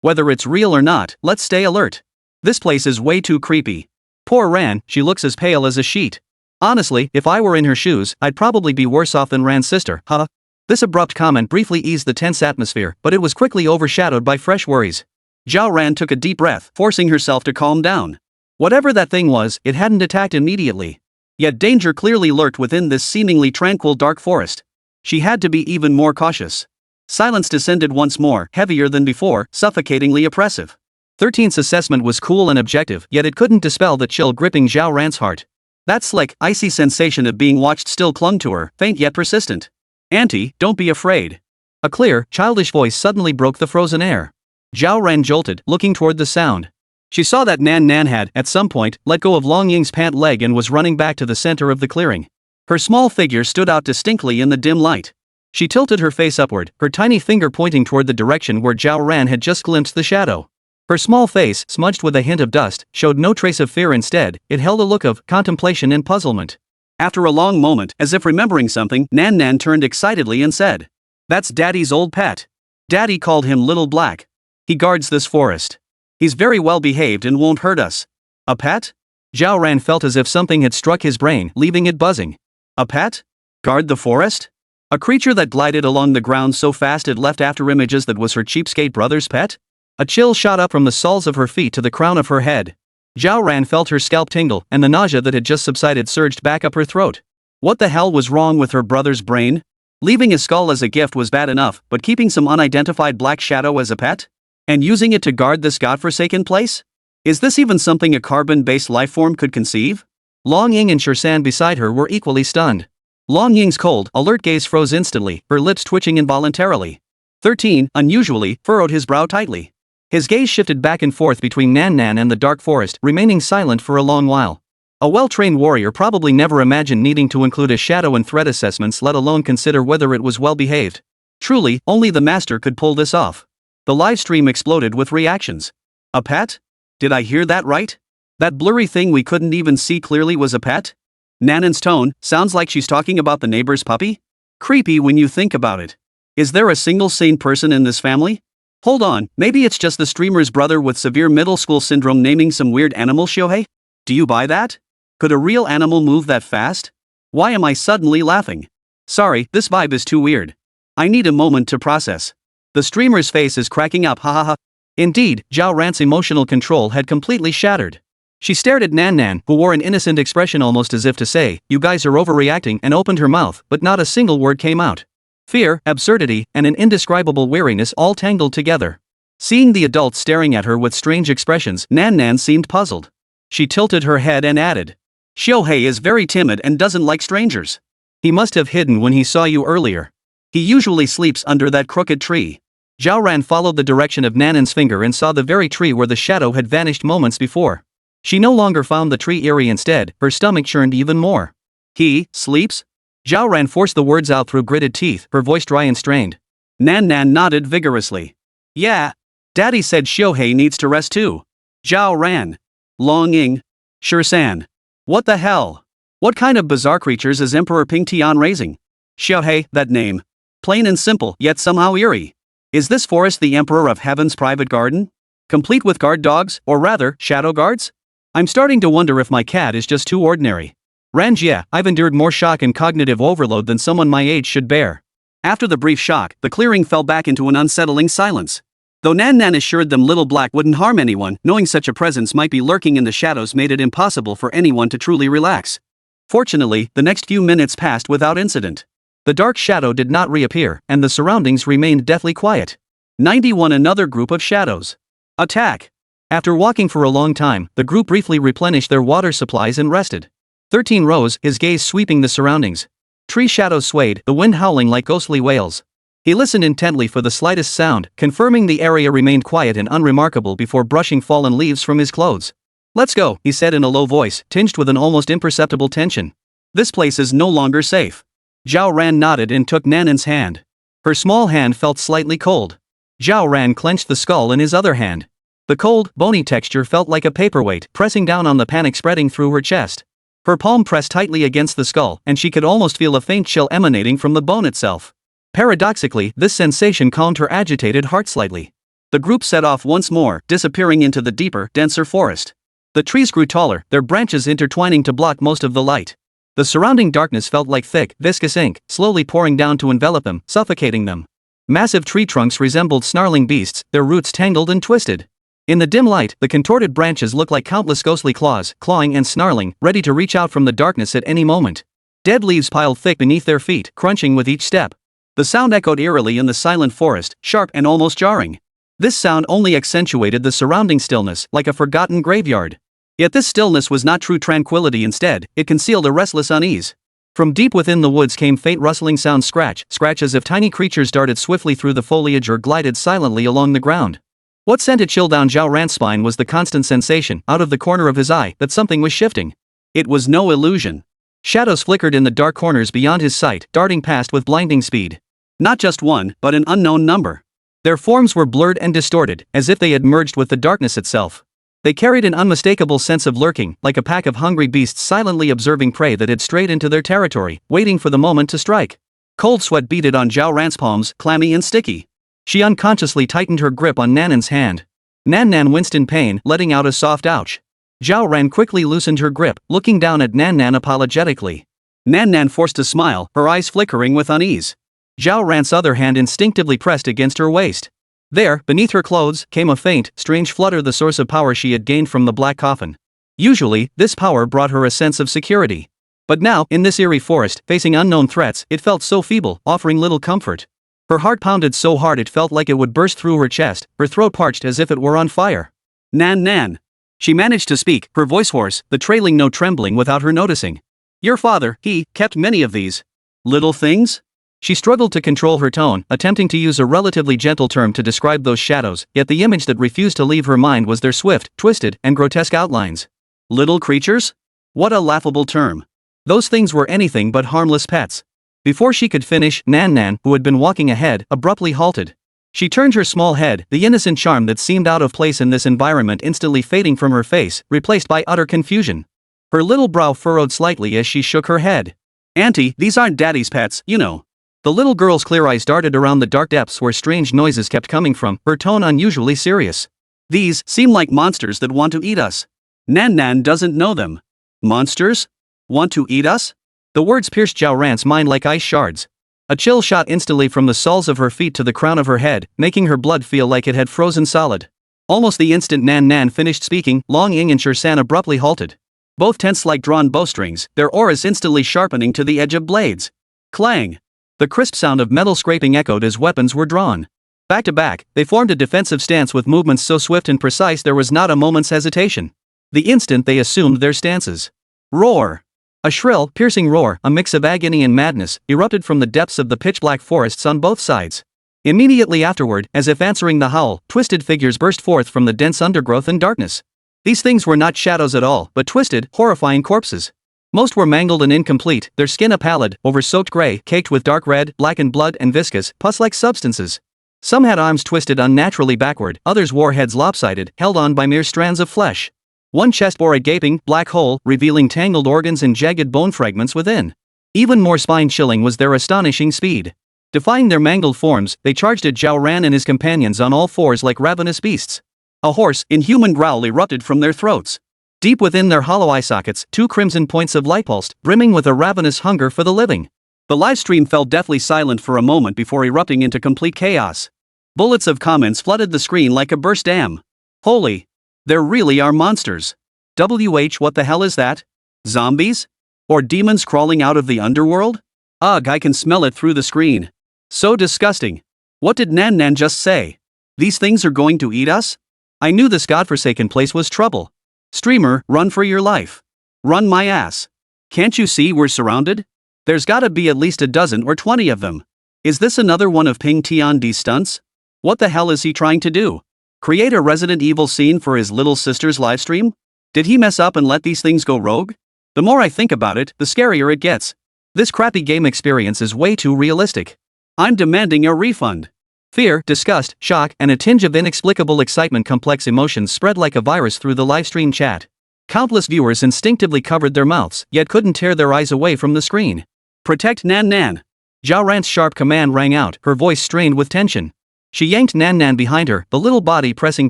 Whether it's real or not, let's stay alert. This place is way too creepy. Poor Ran, she looks as pale as a sheet. Honestly, if I were in her shoes, I'd probably be worse off than Ran's sister, huh? This abrupt comment briefly eased the tense atmosphere, but it was quickly overshadowed by fresh worries. Zhao Ran took a deep breath, forcing herself to calm down. Whatever that thing was, it hadn't attacked immediately. Yet danger clearly lurked within this seemingly tranquil dark forest. She had to be even more cautious. Silence descended once more, heavier than before, suffocatingly oppressive. 13's assessment was cool and objective, yet it couldn't dispel the chill gripping Zhao Ran's heart. That slick, icy sensation of being watched still clung to her, faint yet persistent. "Auntie, don't be afraid." A clear, childish voice suddenly broke the frozen air. Zhao Ran jolted, looking toward the sound. She saw that Nan Nan had, at some point, let go of Long Ying's pant leg and was running back to the center of the clearing. Her small figure stood out distinctly in the dim light. She tilted her face upward, her tiny finger pointing toward the direction where Zhao Ran had just glimpsed the shadow. Her small face, smudged with a hint of dust, showed no trace of fear. Instead, it held a look of contemplation and puzzlement. After a long moment, as if remembering something, Nan Nan turned excitedly and said, "That's Daddy's old pet. Daddy called him Little Black. He guards this forest. He's very well behaved and won't hurt us." "A pet?" Zhao Ran felt as if something had struck his brain, leaving it buzzing. "A pet? Guard the forest? A creature that glided along the ground so fast it left after images that was her cheapskate brother's pet?" A chill shot up from the soles of her feet to the crown of her head. Zhao Ran felt her scalp tingle, and the nausea that had just subsided surged back up her throat. What the hell was wrong with her brother's brain? Leaving his skull as a gift was bad enough, but keeping some unidentified black shadow as a pet? And using it to guard this godforsaken place? Is this even something a carbon-based lifeform could conceive? Long Ying and Shursan beside her were equally stunned. Long Ying's cold, alert gaze froze instantly, her lips twitching involuntarily. 13, unusually, furrowed his brow tightly. His gaze shifted back and forth between Nan Nan and the dark forest, remaining silent for a long while. A well-trained warrior probably never imagined needing to include a shadow in threat assessments, let alone consider whether it was well-behaved. Truly, only the master could pull this off. The livestream exploded with reactions. "A pet? Did I hear that right? That blurry thing we couldn't even see clearly was a pet? Nanan's tone sounds like she's talking about the neighbor's puppy? Creepy when you think about it. Is there a single sane person in this family? Hold on, maybe it's just the streamer's brother with severe middle school syndrome naming some weird animal Shohei? Do you buy that? Could a real animal move that fast? Why am I suddenly laughing? Sorry, this vibe is too weird. I need a moment to process." The streamer's face is cracking up, ha ha ha. Indeed, Zhao Ran's emotional control had completely shattered. She stared at Nan Nan, who wore an innocent expression almost as if to say, "You guys are overreacting," and opened her mouth, but not a single word came out. Fear, absurdity, and an indescribable weariness all tangled together. Seeing the adults staring at her with strange expressions, Nan Nan seemed puzzled. She tilted her head and added, "Shohei is very timid and doesn't like strangers. He must have hidden when he saw you earlier. He usually sleeps under that crooked tree." Zhao Ran followed the direction of Nanan's finger and saw the very tree where the shadow had vanished moments before. She no longer found the tree eerie. Instead, her stomach churned even more. "He sleeps?" Zhao Ran forced the words out through gritted teeth, her voice dry and strained. Nan Nan nodded vigorously. "Yeah. Daddy said Shohei needs to rest too." Zhao Ran. Long Ying. Shursan. What the hell? What kind of bizarre creatures is Emperor Ping Tian raising? Shohei, that name. Plain and simple, yet somehow eerie. Is this forest the Emperor of Heaven's private garden? Complete with guard dogs, or rather, shadow guards? I'm starting to wonder if my cat is just too ordinary. Ranjia, I've endured more shock and cognitive overload than someone my age should bear. After the brief shock, the clearing fell back into an unsettling silence. Though Nan Nan assured them Little Black wouldn't harm anyone, knowing such a presence might be lurking in the shadows made it impossible for anyone to truly relax. Fortunately, the next few minutes passed without incident. The dark shadow did not reappear, and the surroundings remained deathly quiet. 91 Another group of shadows. Attack! After walking for a long time, the group briefly replenished their water supplies and rested. 13 rose, his gaze sweeping the surroundings. Tree shadows swayed, the wind howling like ghostly wails. He listened intently for the slightest sound, confirming the area remained quiet and unremarkable before brushing fallen leaves from his clothes. "Let's go," he said in a low voice, tinged with an almost imperceptible tension. "This place is no longer safe." Zhao Ran nodded and took Nanan's hand. Her small hand felt slightly cold. Zhao Ran clenched the skull in his other hand. The cold, bony texture felt like a paperweight, pressing down on the panic spreading through her chest. Her palm pressed tightly against the skull, and she could almost feel a faint chill emanating from the bone itself. Paradoxically, this sensation calmed her agitated heart slightly. The group set off once more, disappearing into the deeper, denser forest. The trees grew taller, their branches intertwining to block most of the light. The surrounding darkness felt like thick, viscous ink, slowly pouring down to envelop them, suffocating them. Massive tree trunks resembled snarling beasts, their roots tangled and twisted. In the dim light, the contorted branches looked like countless ghostly claws, clawing and snarling, ready to reach out from the darkness at any moment. Dead leaves piled thick beneath their feet, crunching with each step. The sound echoed eerily in the silent forest, sharp and almost jarring. This sound only accentuated the surrounding stillness, like a forgotten graveyard. Yet this stillness was not true tranquility. Instead, it concealed a restless unease. From deep within the woods came faint rustling sounds, scratch, as if tiny creatures darted swiftly through the foliage or glided silently along the ground. What sent a chill down Zhao Ran's spine was the constant sensation, out of the corner of his eye, that something was shifting. It was no illusion. Shadows flickered in the dark corners beyond his sight, darting past with blinding speed. Not just one, but an unknown number. Their forms were blurred and distorted, as if they had merged with the darkness itself. They carried an unmistakable sense of lurking, like a pack of hungry beasts silently observing prey that had strayed into their territory, waiting for the moment to strike. Cold sweat beaded on Zhao Ran's palms, clammy and sticky. She unconsciously tightened her grip on Nanan's hand. Nan winced in pain, letting out a soft ouch. Zhao Ran quickly loosened her grip, looking down at Nan apologetically. Nan forced a smile, her eyes flickering with unease. Zhao Ran's other hand instinctively pressed against her waist. There, beneath her clothes, came a faint, strange flutter, the source of power she had gained from the black coffin. Usually, this power brought her a sense of security. But now, in this eerie forest, facing unknown threats, it felt so feeble, offering little comfort. Her heart pounded so hard it felt like it would burst through her chest, her throat parched as if it were on fire. Nan. She managed to speak, her voice hoarse, the trailing note trembling without her noticing. Your father, he kept many of these little things? She struggled to control her tone, attempting to use a relatively gentle term to describe those shadows, yet the image that refused to leave her mind was their swift, twisted, and grotesque outlines. Little creatures? What a laughable term. Those things were anything but harmless pets. Before she could finish, Nan, who had been walking ahead, abruptly halted. She turned her small head, the innocent charm that seemed out of place in this environment instantly fading from her face, replaced by utter confusion. Her little brow furrowed slightly as she shook her head. Auntie, these aren't Daddy's pets, you know. The little girl's clear eyes darted around the dark depths where strange noises kept coming from, her tone unusually serious. These seem like monsters that want to eat us. Nan doesn't know them. Monsters? Want to eat us? The words pierced Zhao Ran's mind like ice shards. A chill shot instantly from the soles of her feet to the crown of her head, making her blood feel like it had frozen solid. Almost the instant Nan finished speaking, Long Ying and Shirsan abruptly halted. Both tense like drawn bowstrings, their auras instantly sharpening to the edge of blades. Clang! The crisp sound of metal scraping echoed as weapons were drawn. Back to back, they formed a defensive stance with movements so swift and precise there was not a moment's hesitation. The instant they assumed their stances. Roar! A shrill, piercing roar, a mix of agony and madness, erupted from the depths of the pitch-black forests on both sides. Immediately afterward, as if answering the howl, twisted figures burst forth from the dense undergrowth and darkness. These things were not shadows at all, but twisted, horrifying corpses. Most were mangled and incomplete, their skin a pallid, over-soaked gray, caked with dark red, blackened blood and viscous, pus-like substances. Some had arms twisted unnaturally backward, others wore heads lopsided, held on by mere strands of flesh. One chest bore a gaping, black hole, revealing tangled organs and jagged bone fragments within. Even more spine-chilling was their astonishing speed. Defying their mangled forms, they charged at Zhao Ran and his companions on all fours like ravenous beasts. A hoarse, inhuman growl erupted from their throats. Deep within their hollow eye sockets, two crimson points of light pulsed, brimming with a ravenous hunger for the living. The livestream fell deathly silent for a moment before erupting into complete chaos. Bullets of comments flooded the screen like a burst dam. Holy! There really are monsters. What the hell is that? Zombies? Or demons crawling out of the underworld? Ugh, I can smell it through the screen. So disgusting. What did Nan just say? These things are going to eat us? I knew this godforsaken place was trouble. Streamer, run for your life. Run my ass. Can't you see we're surrounded? There's gotta be at least a dozen or 20 of them. Is this another one of Ping Tiandi's stunts? What the hell is he trying to do? Create a Resident Evil scene for his little sister's livestream? Did he mess up and let these things go rogue? The more I think about it, the scarier it gets. This crappy game experience is way too realistic. I'm demanding a refund. Fear, disgust, shock, and a tinge of inexplicable excitement, complex emotions spread like a virus through the livestream chat. Countless viewers instinctively covered their mouths, yet couldn't tear their eyes away from the screen. Protect Nan. Zhao Ran's sharp command rang out, her voice strained with tension. She yanked Nan behind her, the little body pressing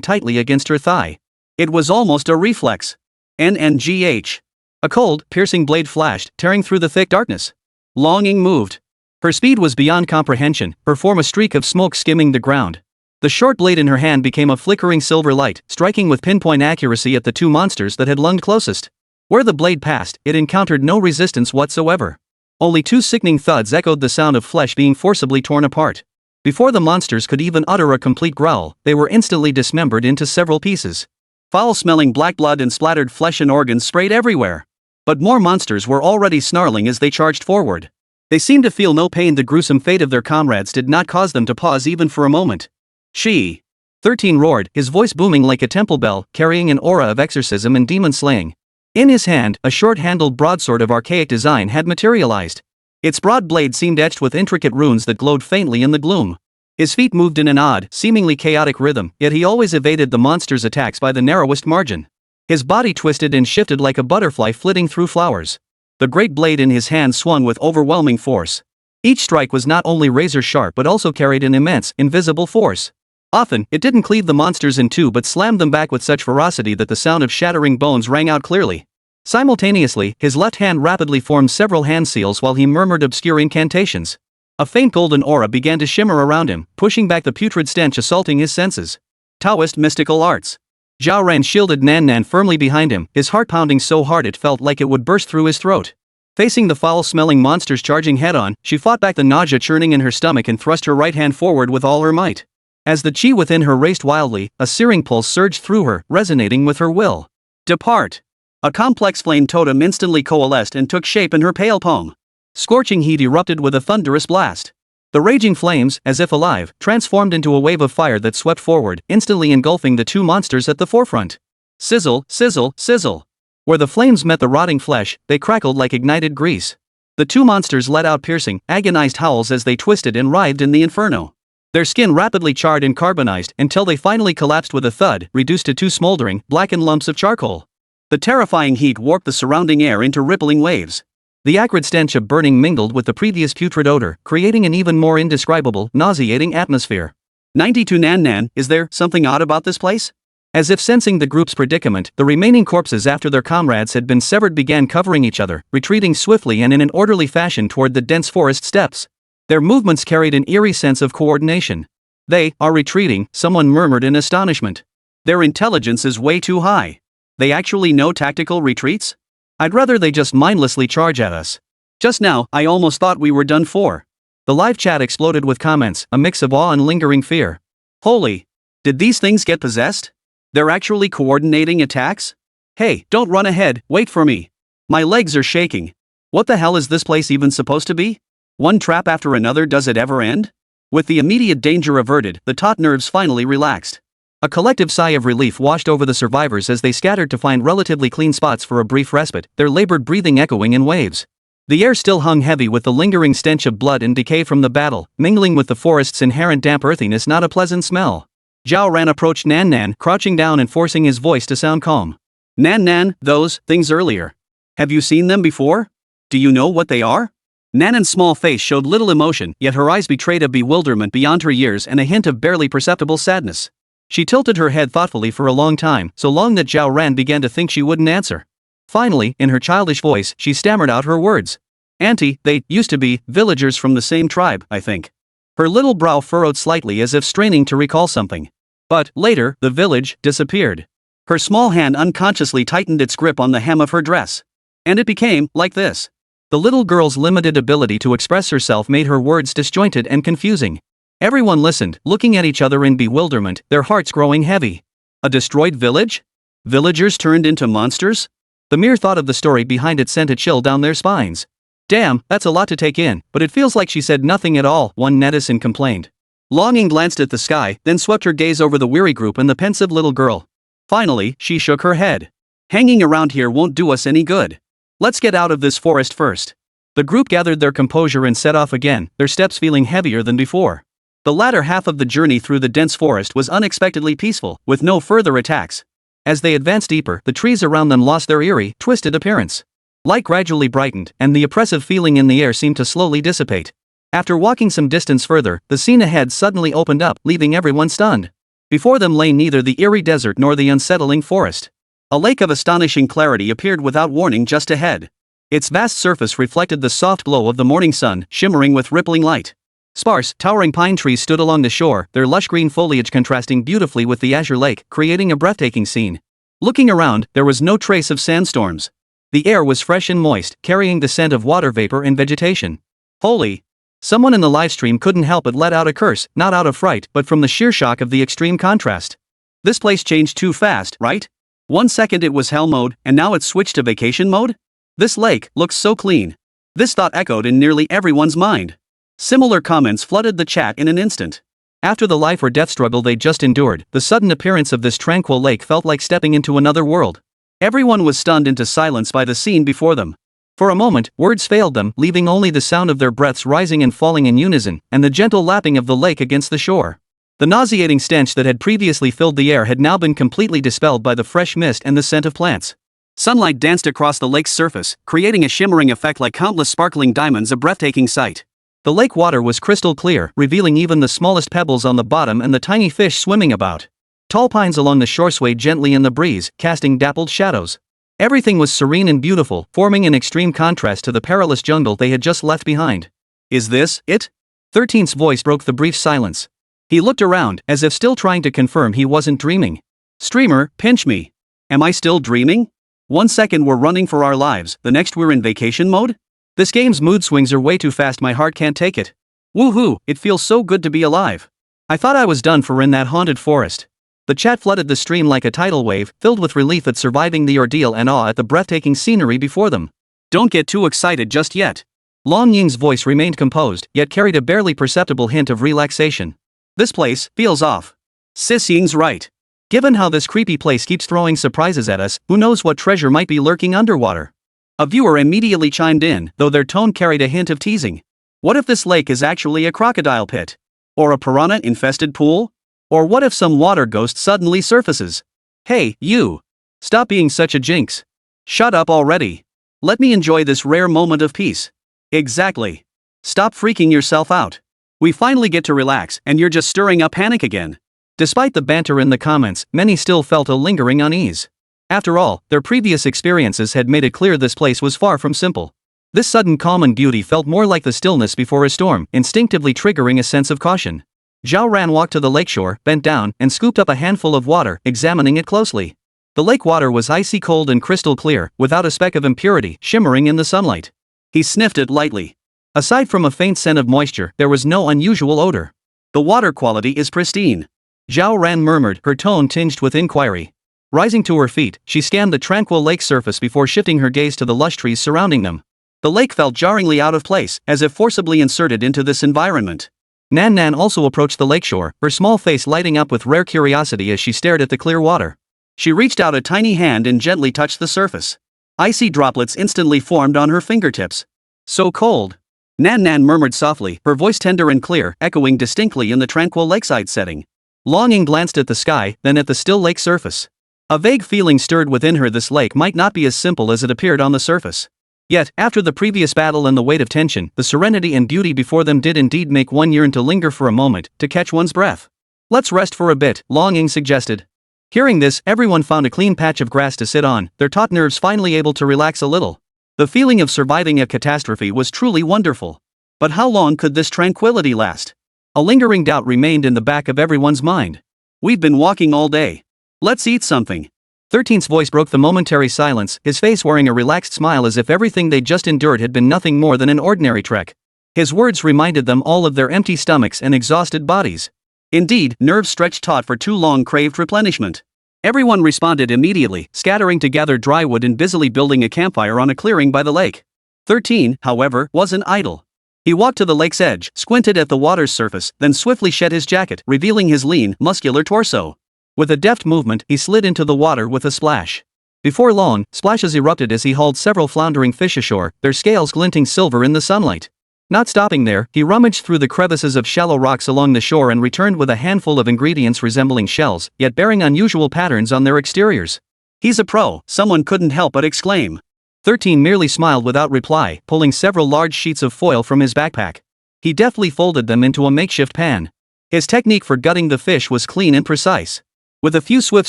tightly against her thigh. It was almost a reflex. NNGH. A cold, piercing blade flashed, tearing through the thick darkness. Longing moved. Her speed was beyond comprehension, her form a streak of smoke skimming the ground. The short blade in her hand became a flickering silver light, striking with pinpoint accuracy at the two monsters that had lunged closest. Where the blade passed, it encountered no resistance whatsoever. Only two sickening thuds echoed the sound of flesh being forcibly torn apart. Before the monsters could even utter a complete growl, they were instantly dismembered into several pieces. Foul-smelling black blood and splattered flesh and organs sprayed everywhere. But more monsters were already snarling as they charged forward. They seemed to feel no pain. The gruesome fate of their comrades did not cause them to pause even for a moment. She. 13 roared, his voice booming like a temple bell, carrying an aura of exorcism and demon slaying. In his hand, a short-handled broadsword of archaic design had materialized. Its broad blade seemed etched with intricate runes that glowed faintly in the gloom. His feet moved in an odd, seemingly chaotic rhythm, yet he always evaded the monster's attacks by the narrowest margin. His body twisted and shifted like a butterfly flitting through flowers. The great blade in his hand swung with overwhelming force. Each strike was not only razor-sharp but also carried an immense, invisible force. Often, it didn't cleave the monsters in two but slammed them back with such ferocity that the sound of shattering bones rang out clearly. Simultaneously, his left hand rapidly formed several hand seals while he murmured obscure incantations. A faint golden aura began to shimmer around him, pushing back the putrid stench assaulting his senses. Taoist mystical arts. Zhao Ran shielded Nan Nan firmly behind him, his heart pounding so hard it felt like it would burst through his throat. Facing the foul-smelling monsters charging head-on, she fought back the nausea churning in her stomach and thrust her right hand forward with all her might. As the chi within her raced wildly, a searing pulse surged through her, resonating with her will. Depart! A complex flame totem instantly coalesced and took shape in her pale palm. Scorching heat erupted with a thunderous blast. The raging flames, as if alive, transformed into a wave of fire that swept forward, instantly engulfing the two monsters at the forefront. Sizzle, sizzle, sizzle. Where the flames met the rotting flesh, they crackled like ignited grease. The two monsters let out piercing, agonized howls as they twisted and writhed in the inferno. Their skin rapidly charred and carbonized until they finally collapsed with a thud, reduced to two smoldering, blackened lumps of charcoal. The terrifying heat warped the surrounding air into rippling waves. The acrid stench of burning mingled with the previous putrid odor, creating an even more indescribable, nauseating atmosphere. 92 Nan Nan, is there something odd about this place? As if sensing the group's predicament, the remaining corpses after their comrades had been severed began covering each other, retreating swiftly and in an orderly fashion toward the dense forest steppes. Their movements carried an eerie sense of coordination. They are retreating, someone murmured in astonishment. Their intelligence is way too high. They actually know tactical retreats? I'd rather they just mindlessly charge at us. Just now, I almost thought we were done for. The live chat exploded with comments, a mix of awe and lingering fear. Holy! Did these things get possessed? They're actually coordinating attacks? Hey, don't run ahead, wait for me. My legs are shaking. What the hell is this place even supposed to be? One trap after another, does it ever end? With the immediate danger averted, the taut nerves finally relaxed. A collective sigh of relief washed over the survivors as they scattered to find relatively clean spots for a brief respite, their labored breathing echoing in waves. The air still hung heavy with the lingering stench of blood and decay from the battle, mingling with the forest's inherent damp earthiness, not a pleasant smell. Zhao Ran approached Nan Nan, crouching down and forcing his voice to sound calm. Nan Nan, those things earlier. Have you seen them before? Do you know what they are? Nan Nan's small face showed little emotion, yet her eyes betrayed a bewilderment beyond her years and a hint of barely perceptible sadness. She tilted her head thoughtfully for a long time, so long that Zhao Ran began to think she wouldn't answer. Finally, in her childish voice, she stammered out her words. Auntie, they used to be villagers from the same tribe, I think. Her little brow furrowed slightly as if straining to recall something. But, later, the village disappeared. Her small hand unconsciously tightened its grip on the hem of her dress. And it became like this. The little girl's limited ability to express herself made her words disjointed and confusing. Everyone listened, looking at each other in bewilderment, their hearts growing heavy. A destroyed village? Villagers turned into monsters? The mere thought of the story behind it sent a chill down their spines. Damn, that's a lot to take in, but it feels like she said nothing at all, one netizen complained. Longing glanced at the sky, then swept her gaze over the weary group and the pensive little girl. Finally, she shook her head. Hanging around here won't do us any good. Let's get out of this forest first. The group gathered their composure and set off again, their steps feeling heavier than before. The latter half of the journey through the dense forest was unexpectedly peaceful, with no further attacks. As they advanced deeper, the trees around them lost their eerie, twisted appearance. Light gradually brightened, and the oppressive feeling in the air seemed to slowly dissipate. After walking some distance further, the scene ahead suddenly opened up, leaving everyone stunned. Before them lay neither the eerie desert nor the unsettling forest. A lake of astonishing clarity appeared without warning just ahead. Its vast surface reflected the soft glow of the morning sun, shimmering with rippling light. Sparse, towering pine trees stood along the shore, their lush green foliage contrasting beautifully with the azure lake, creating a breathtaking scene. Looking around, there was no trace of sandstorms. The air was fresh and moist, carrying the scent of water vapor and vegetation. Holy! Someone in the livestream couldn't help but let out a curse, not out of fright, but from the sheer shock of the extreme contrast. This place changed too fast, right? 1 second it was hell mode, and now it's switched to vacation mode? This lake looks so clean. This thought echoed in nearly everyone's mind. Similar comments flooded the chat in an instant. After the life or death struggle they just endured, the sudden appearance of this tranquil lake felt like stepping into another world. Everyone was stunned into silence by the scene before them. For a moment, words failed them, leaving only the sound of their breaths rising and falling in unison, and the gentle lapping of the lake against the shore. The nauseating stench that had previously filled the air had now been completely dispelled by the fresh mist and the scent of plants. Sunlight danced across the lake's surface, creating a shimmering effect like countless sparkling diamonds, a breathtaking sight. The lake water was crystal clear, revealing even the smallest pebbles on the bottom and the tiny fish swimming about. Tall pines along the shore swayed gently in the breeze, casting dappled shadows. Everything was serene and beautiful, forming an extreme contrast to the perilous jungle they had just left behind. Is this it? 13's voice broke the brief silence. He looked around, as if still trying to confirm he wasn't dreaming. Streamer, pinch me. Am I still dreaming? 1 second we're running for our lives, the next we're in vacation mode? This game's mood swings are way too fast, my heart can't take it. Woohoo, it feels so good to be alive. I thought I was done for in that haunted forest. The chat flooded the stream like a tidal wave, filled with relief at surviving the ordeal and awe at the breathtaking scenery before them. Don't get too excited just yet. Long Ying's voice remained composed, yet carried a barely perceptible hint of relaxation. This place feels off. Sis Ying's right. Given how this creepy place keeps throwing surprises at us, who knows what treasure might be lurking underwater? A viewer immediately chimed in, though their tone carried a hint of teasing. What if this lake is actually a crocodile pit? Or a piranha-infested pool? Or what if some water ghost suddenly surfaces? Hey, you! Stop being such a jinx. Shut up already. Let me enjoy this rare moment of peace. Exactly. Stop freaking yourself out. We finally get to relax, and you're just stirring up panic again. Despite the banter in the comments, many still felt a lingering unease. After all, their previous experiences had made it clear this place was far from simple. This sudden calm and beauty felt more like the stillness before a storm, instinctively triggering a sense of caution. Zhao Ran walked to the lakeshore, bent down, and scooped up a handful of water, examining it closely. The lake water was icy cold and crystal clear, without a speck of impurity, shimmering in the sunlight. He sniffed it lightly. Aside from a faint scent of moisture, there was no unusual odor. The water quality is pristine. Zhao Ran murmured, her tone tinged with inquiry. Rising to her feet, she scanned the tranquil lake surface before shifting her gaze to the lush trees surrounding them. The lake felt jarringly out of place, as if forcibly inserted into this environment. Nan Nan also approached the lakeshore, her small face lighting up with rare curiosity as she stared at the clear water. She reached out a tiny hand and gently touched the surface. Icy droplets instantly formed on her fingertips. So cold. Nan Nan murmured softly, her voice tender and clear, echoing distinctly in the tranquil lakeside setting. Longing glanced at the sky, then at the still lake surface. A vague feeling stirred within her. This lake might not be as simple as it appeared on the surface. Yet, after the previous battle and the weight of tension, the serenity and beauty before them did indeed make one yearn to linger for a moment, to catch one's breath. Let's rest for a bit, Longing suggested. Hearing this, everyone found a clean patch of grass to sit on, their taut nerves finally able to relax a little. The feeling of surviving a catastrophe was truly wonderful. But how long could this tranquility last? A lingering doubt remained in the back of everyone's mind. We've been walking all day. Let's eat something. 13's voice broke the momentary silence, his face wearing a relaxed smile as if everything they just endured had been nothing more than an ordinary trek. His words reminded them all of their empty stomachs and exhausted bodies. Indeed, nerves stretched taut for too long craved replenishment. Everyone responded immediately, scattering to gather dry wood and busily building a campfire on a clearing by the lake. 13, however, wasn't idle. He walked to the lake's edge, squinted at the water's surface, then swiftly shed his jacket, revealing his lean, muscular torso. With a deft movement, he slid into the water with a splash. Before long, splashes erupted as he hauled several floundering fish ashore, their scales glinting silver in the sunlight. Not stopping there, he rummaged through the crevices of shallow rocks along the shore and returned with a handful of ingredients resembling shells, yet bearing unusual patterns on their exteriors. He's a pro, someone couldn't help but exclaim. 13 merely smiled without reply, pulling several large sheets of foil from his backpack. He deftly folded them into a makeshift pan. His technique for gutting the fish was clean and precise. With a few swift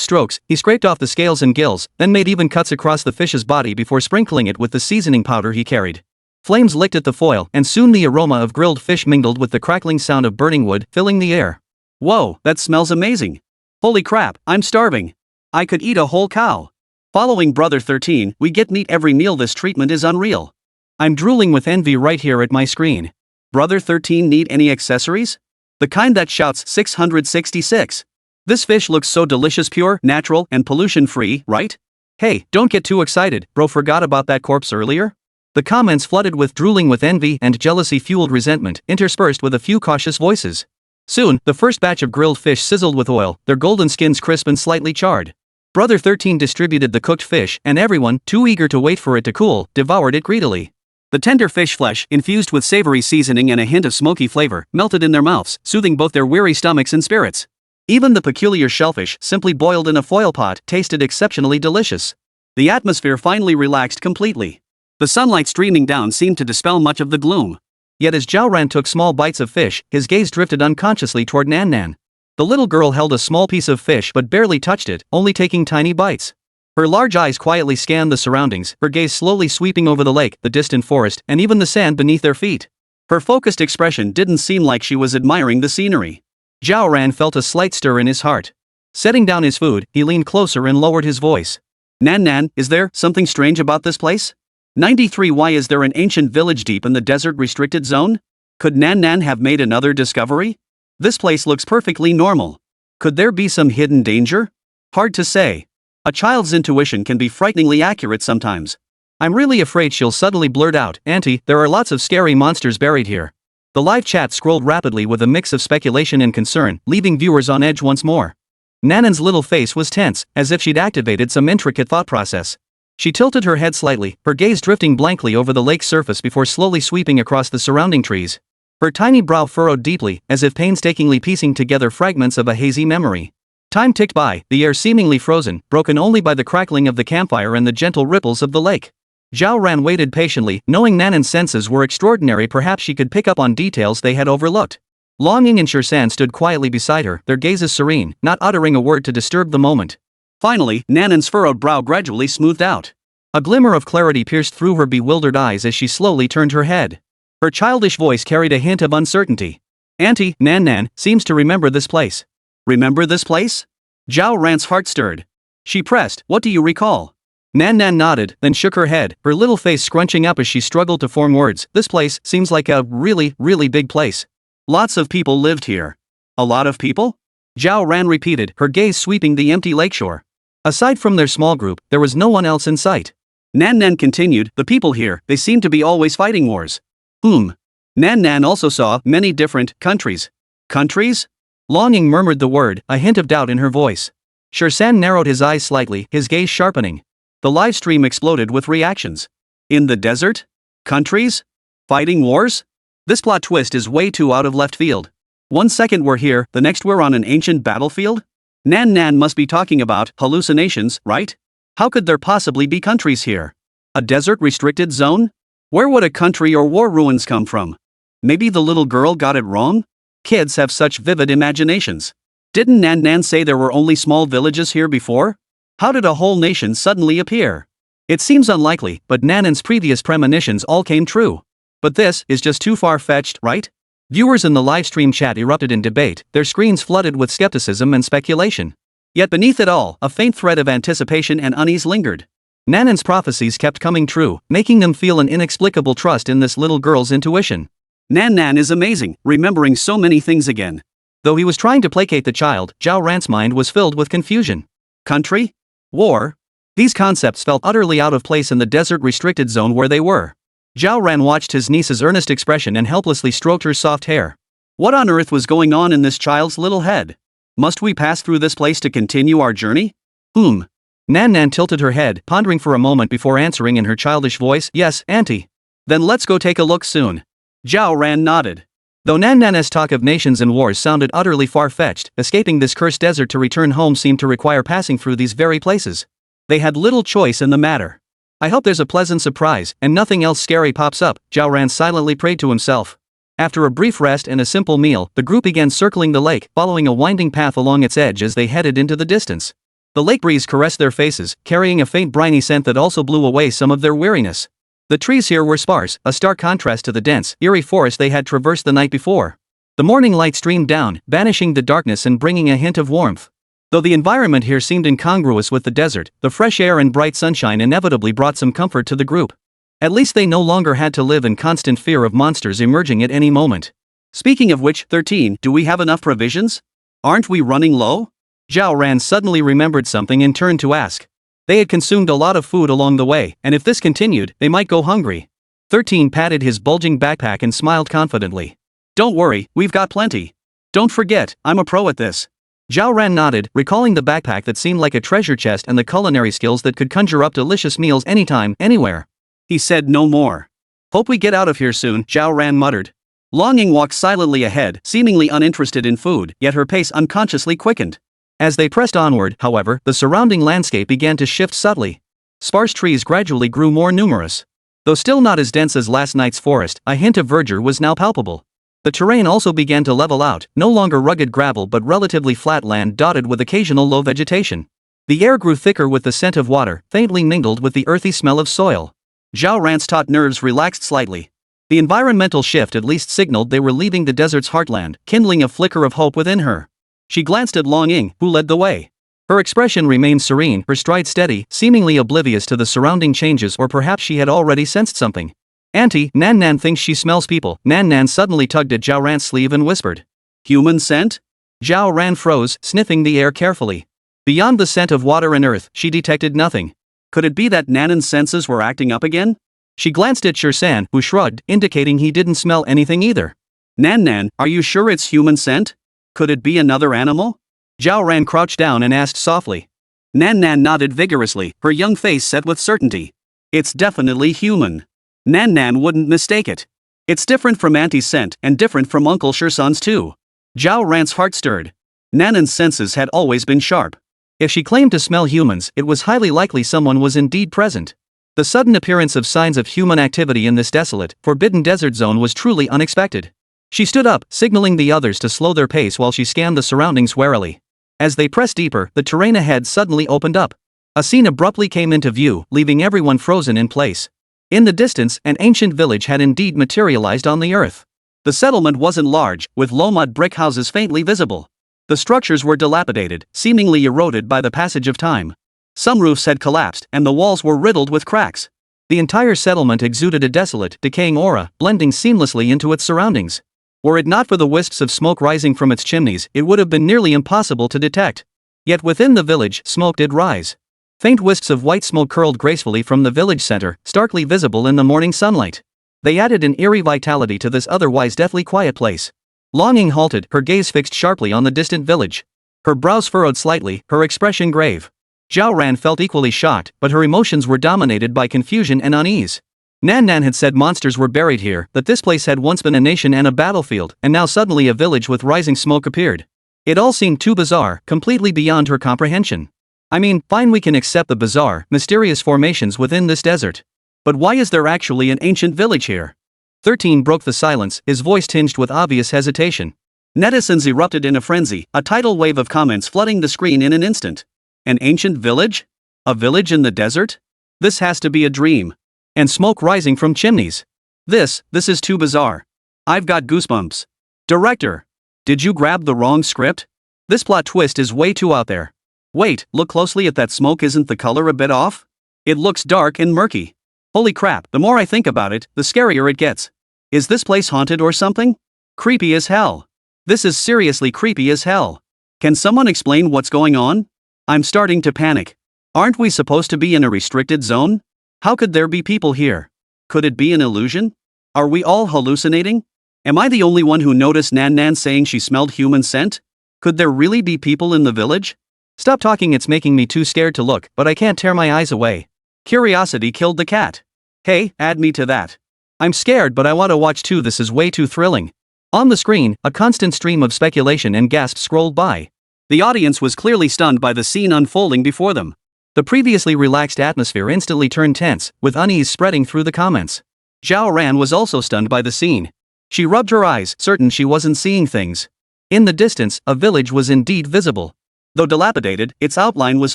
strokes, he scraped off the scales and gills, then made even cuts across the fish's body before sprinkling it with the seasoning powder he carried. Flames licked at the foil, and soon the aroma of grilled fish mingled with the crackling sound of burning wood, filling the air. Whoa, that smells amazing. Holy crap, I'm starving. I could eat a whole cow. Following Brother 13, we get meat every meal. This treatment is unreal. I'm drooling with envy right here at my screen. Brother 13 need any accessories? The kind that shouts 666. This fish looks so delicious, pure, natural, and pollution-free, right? Hey, don't get too excited, bro, forgot about that corpse earlier? The comments flooded with drooling with envy and jealousy-fueled resentment, interspersed with a few cautious voices. Soon, the first batch of grilled fish sizzled with oil, their golden skins crisp and slightly charred. Brother 13 distributed the cooked fish, and everyone, too eager to wait for it to cool, devoured it greedily. The tender fish flesh, infused with savory seasoning and a hint of smoky flavor, melted in their mouths, soothing both their weary stomachs and spirits. Even the peculiar shellfish, simply boiled in a foil pot, tasted exceptionally delicious. The atmosphere finally relaxed completely. The sunlight streaming down seemed to dispel much of the gloom. Yet as Zhao Ran took small bites of fish, his gaze drifted unconsciously toward Nan Nan. The little girl held a small piece of fish but barely touched it, only taking tiny bites. Her large eyes quietly scanned the surroundings, her gaze slowly sweeping over the lake, the distant forest, and even the sand beneath their feet. Her focused expression didn't seem like she was admiring the scenery. Zhao Ran felt a slight stir in his heart. Setting down his food, he leaned closer and lowered his voice. Nan Nan, is there something strange about this place? 93. Why is there an ancient village deep in the desert restricted zone? Could Nan Nan have made another discovery? This place looks perfectly normal. Could there be some hidden danger? Hard to say. A child's intuition can be frighteningly accurate sometimes. I'm really afraid she'll suddenly blurt out, Auntie, there are lots of scary monsters buried here. The live chat scrolled rapidly with a mix of speculation and concern, leaving viewers on edge once more. Nanan's little face was tense, as if she'd activated some intricate thought process. She tilted her head slightly, her gaze drifting blankly over the lake's surface before slowly sweeping across the surrounding trees. Her tiny brow furrowed deeply, as if painstakingly piecing together fragments of a hazy memory. Time ticked by, the air seemingly frozen, broken only by the crackling of the campfire and the gentle ripples of the lake. Zhao Ran waited patiently, knowing Nanan's senses were extraordinary. Perhaps she could pick up on details they had overlooked. Long Ying and Shirsan stood quietly beside her, their gazes serene, not uttering a word to disturb the moment. Finally, Nanan's furrowed brow gradually smoothed out. A glimmer of clarity pierced through her bewildered eyes as she slowly turned her head. Her childish voice carried a hint of uncertainty. Auntie, Nan Nan, seems to remember this place. Remember this place? Zhao Ran's heart stirred. She pressed, what do you recall? Nan Nan nodded, then shook her head, her little face scrunching up as she struggled to form words. This place seems like a really big place. Lots of people lived here. A lot of people? Zhao Ran repeated, her gaze sweeping the empty lakeshore. Aside from their small group, there was no one else in sight. Nan Nan continued, the people here, they seem to be always fighting wars. Nan Nan also saw many different countries. Countries? Longing murmured the word, a hint of doubt in her voice. Shirsan narrowed his eyes slightly, his gaze sharpening. The live stream exploded with reactions. In the desert? Countries? Fighting wars? This plot twist is way too out of left field. 1 second we're here, the next we're on an ancient battlefield? Nan Nan must be talking about hallucinations, right? How could there possibly be countries here? A desert-restricted zone? Where would a country or war ruins come from? Maybe the little girl got it wrong? Kids have such vivid imaginations. Didn't Nan Nan say there were only small villages here before? How did a whole nation suddenly appear? It seems unlikely, but Nanan's previous premonitions all came true. But this is just too far-fetched, right? Viewers in the livestream chat erupted in debate, their screens flooded with skepticism and speculation. Yet beneath it all, a faint thread of anticipation and unease lingered. Nanan's prophecies kept coming true, making them feel an inexplicable trust in this little girl's intuition. Nan Nan is amazing, remembering so many things again. Though he was trying to placate the child, Zhao Ran's mind was filled with confusion. Country? War? These concepts felt utterly out of place in the desert-restricted zone where they were. Zhao Ran watched his niece's earnest expression and helplessly stroked her soft hair. What on earth was going on in this child's little head? Must we pass through this place to continue our journey? Nan Nan tilted her head, pondering for a moment before answering in her childish voice, yes, Auntie. Then let's go take a look soon. Zhao Ran nodded. Though Nan Nan's talk of nations and wars sounded utterly far-fetched, escaping this cursed desert to return home seemed to require passing through these very places. They had little choice in the matter. I hope there's a pleasant surprise, and nothing else scary pops up, Zhao Ran silently prayed to himself. After a brief rest and a simple meal, the group began circling the lake, following a winding path along its edge as they headed into the distance. The lake breeze caressed their faces, carrying a faint briny scent that also blew away some of their weariness. The trees here were sparse, a stark contrast to the dense, eerie forest they had traversed the night before. The morning light streamed down, banishing the darkness and bringing a hint of warmth. Though the environment here seemed incongruous with the desert, the fresh air and bright sunshine inevitably brought some comfort to the group. At least they no longer had to live in constant fear of monsters emerging at any moment. Speaking of which, 13, do we have enough provisions? Aren't we running low? Zhao Ran suddenly remembered something and turned to ask. They had consumed a lot of food along the way, and if this continued, they might go hungry. 13 patted his bulging backpack and smiled confidently. Don't worry, we've got plenty. Don't forget, I'm a pro at this. Zhao Ran nodded, recalling the backpack that seemed like a treasure chest and the culinary skills that could conjure up delicious meals anytime, anywhere. He said no more. Hope we get out of here soon, Zhao Ran muttered. Longing walked silently ahead, seemingly uninterested in food, yet her pace unconsciously quickened. As they pressed onward, however, the surrounding landscape began to shift subtly. Sparse trees gradually grew more numerous. Though still not as dense as last night's forest, a hint of verdure was now palpable. The terrain also began to level out, no longer rugged gravel but relatively flat land dotted with occasional low vegetation. The air grew thicker with the scent of water, faintly mingled with the earthy smell of soil. Zhao Ran's taut nerves relaxed slightly. The environmental shift at least signaled they were leaving the desert's heartland, kindling a flicker of hope within her. She glanced at Long Ying, who led the way. Her expression remained serene, her stride steady, seemingly oblivious to the surrounding changes, or perhaps she had already sensed something. Auntie, Nan Nan thinks she smells people. Nan Nan suddenly tugged at Zhao Ran's sleeve and whispered. Human scent? Zhao Ran froze, sniffing the air carefully. Beyond the scent of water and earth, she detected nothing. Could it be that Nanan's senses were acting up again? She glanced at Shirsan, who shrugged, indicating he didn't smell anything either. Nan Nan, are you sure it's human scent? Could it be another animal? Zhao Ran crouched down and asked softly. Nan Nan nodded vigorously, her young face set with certainty. It's definitely human. Nan Nan wouldn't mistake it. It's different from Auntie's scent and different from Uncle Shirsan's too. Zhao Ran's heart stirred. Nanan's senses had always been sharp. If she claimed to smell humans, it was highly likely someone was indeed present. The sudden appearance of signs of human activity in this desolate, forbidden desert zone was truly unexpected. She stood up, signaling the others to slow their pace while she scanned the surroundings warily. As they pressed deeper, the terrain ahead suddenly opened up. A scene abruptly came into view, leaving everyone frozen in place. In the distance, an ancient village had indeed materialized on the earth. The settlement wasn't large, with low mud brick houses faintly visible. The structures were dilapidated, seemingly eroded by the passage of time. Some roofs had collapsed, and the walls were riddled with cracks. The entire settlement exuded a desolate, decaying aura, blending seamlessly into its surroundings. Were it not for the wisps of smoke rising from its chimneys, it would have been nearly impossible to detect. Yet within the village, smoke did rise. Faint wisps of white smoke curled gracefully from the village center, starkly visible in the morning sunlight. They added an eerie vitality to this otherwise deathly quiet place. Long Ying halted, her gaze fixed sharply on the distant village. Her brows furrowed slightly, her expression grave. Zhao Ran felt equally shocked, but her emotions were dominated by confusion and unease. Nan Nan had said monsters were buried here, that this place had once been a nation and a battlefield, and now suddenly a village with rising smoke appeared. It all seemed too bizarre, completely beyond her comprehension. I mean, fine, we can accept the bizarre, mysterious formations within this desert. But why is there actually an ancient village here? 13 broke the silence, his voice tinged with obvious hesitation. Netizens erupted in a frenzy, a tidal wave of comments flooding the screen in an instant. An ancient village? A village in the desert? This has to be a dream. And smoke rising from chimneys. This is too bizarre. I've got goosebumps. Director! Did you grab the wrong script? This plot twist is way too out there. Wait, look closely at that smoke. Isn't the color a bit off? It looks dark and murky. Holy crap, the more I think about it, the scarier it gets. Is this place haunted or something? Creepy as hell. This is seriously creepy as hell. Can someone explain what's going on? I'm starting to panic. Aren't we supposed to be in a restricted zone? How could there be people here? Could it be an illusion? Are we all hallucinating? Am I the only one who noticed Nan Nan saying she smelled human scent? Could there really be people in the village? Stop talking, it's making me too scared to look, but I can't tear my eyes away. Curiosity killed the cat. Hey, add me to that. I'm scared, but I want to watch too. This is way too thrilling. On the screen, a constant stream of speculation and gasps scrolled by. The audience was clearly stunned by the scene unfolding before them. The previously relaxed atmosphere instantly turned tense, with unease spreading through the comments. Zhao Ran was also stunned by the scene. She rubbed her eyes, certain she wasn't seeing things. In the distance, a village was indeed visible. Though dilapidated, its outline was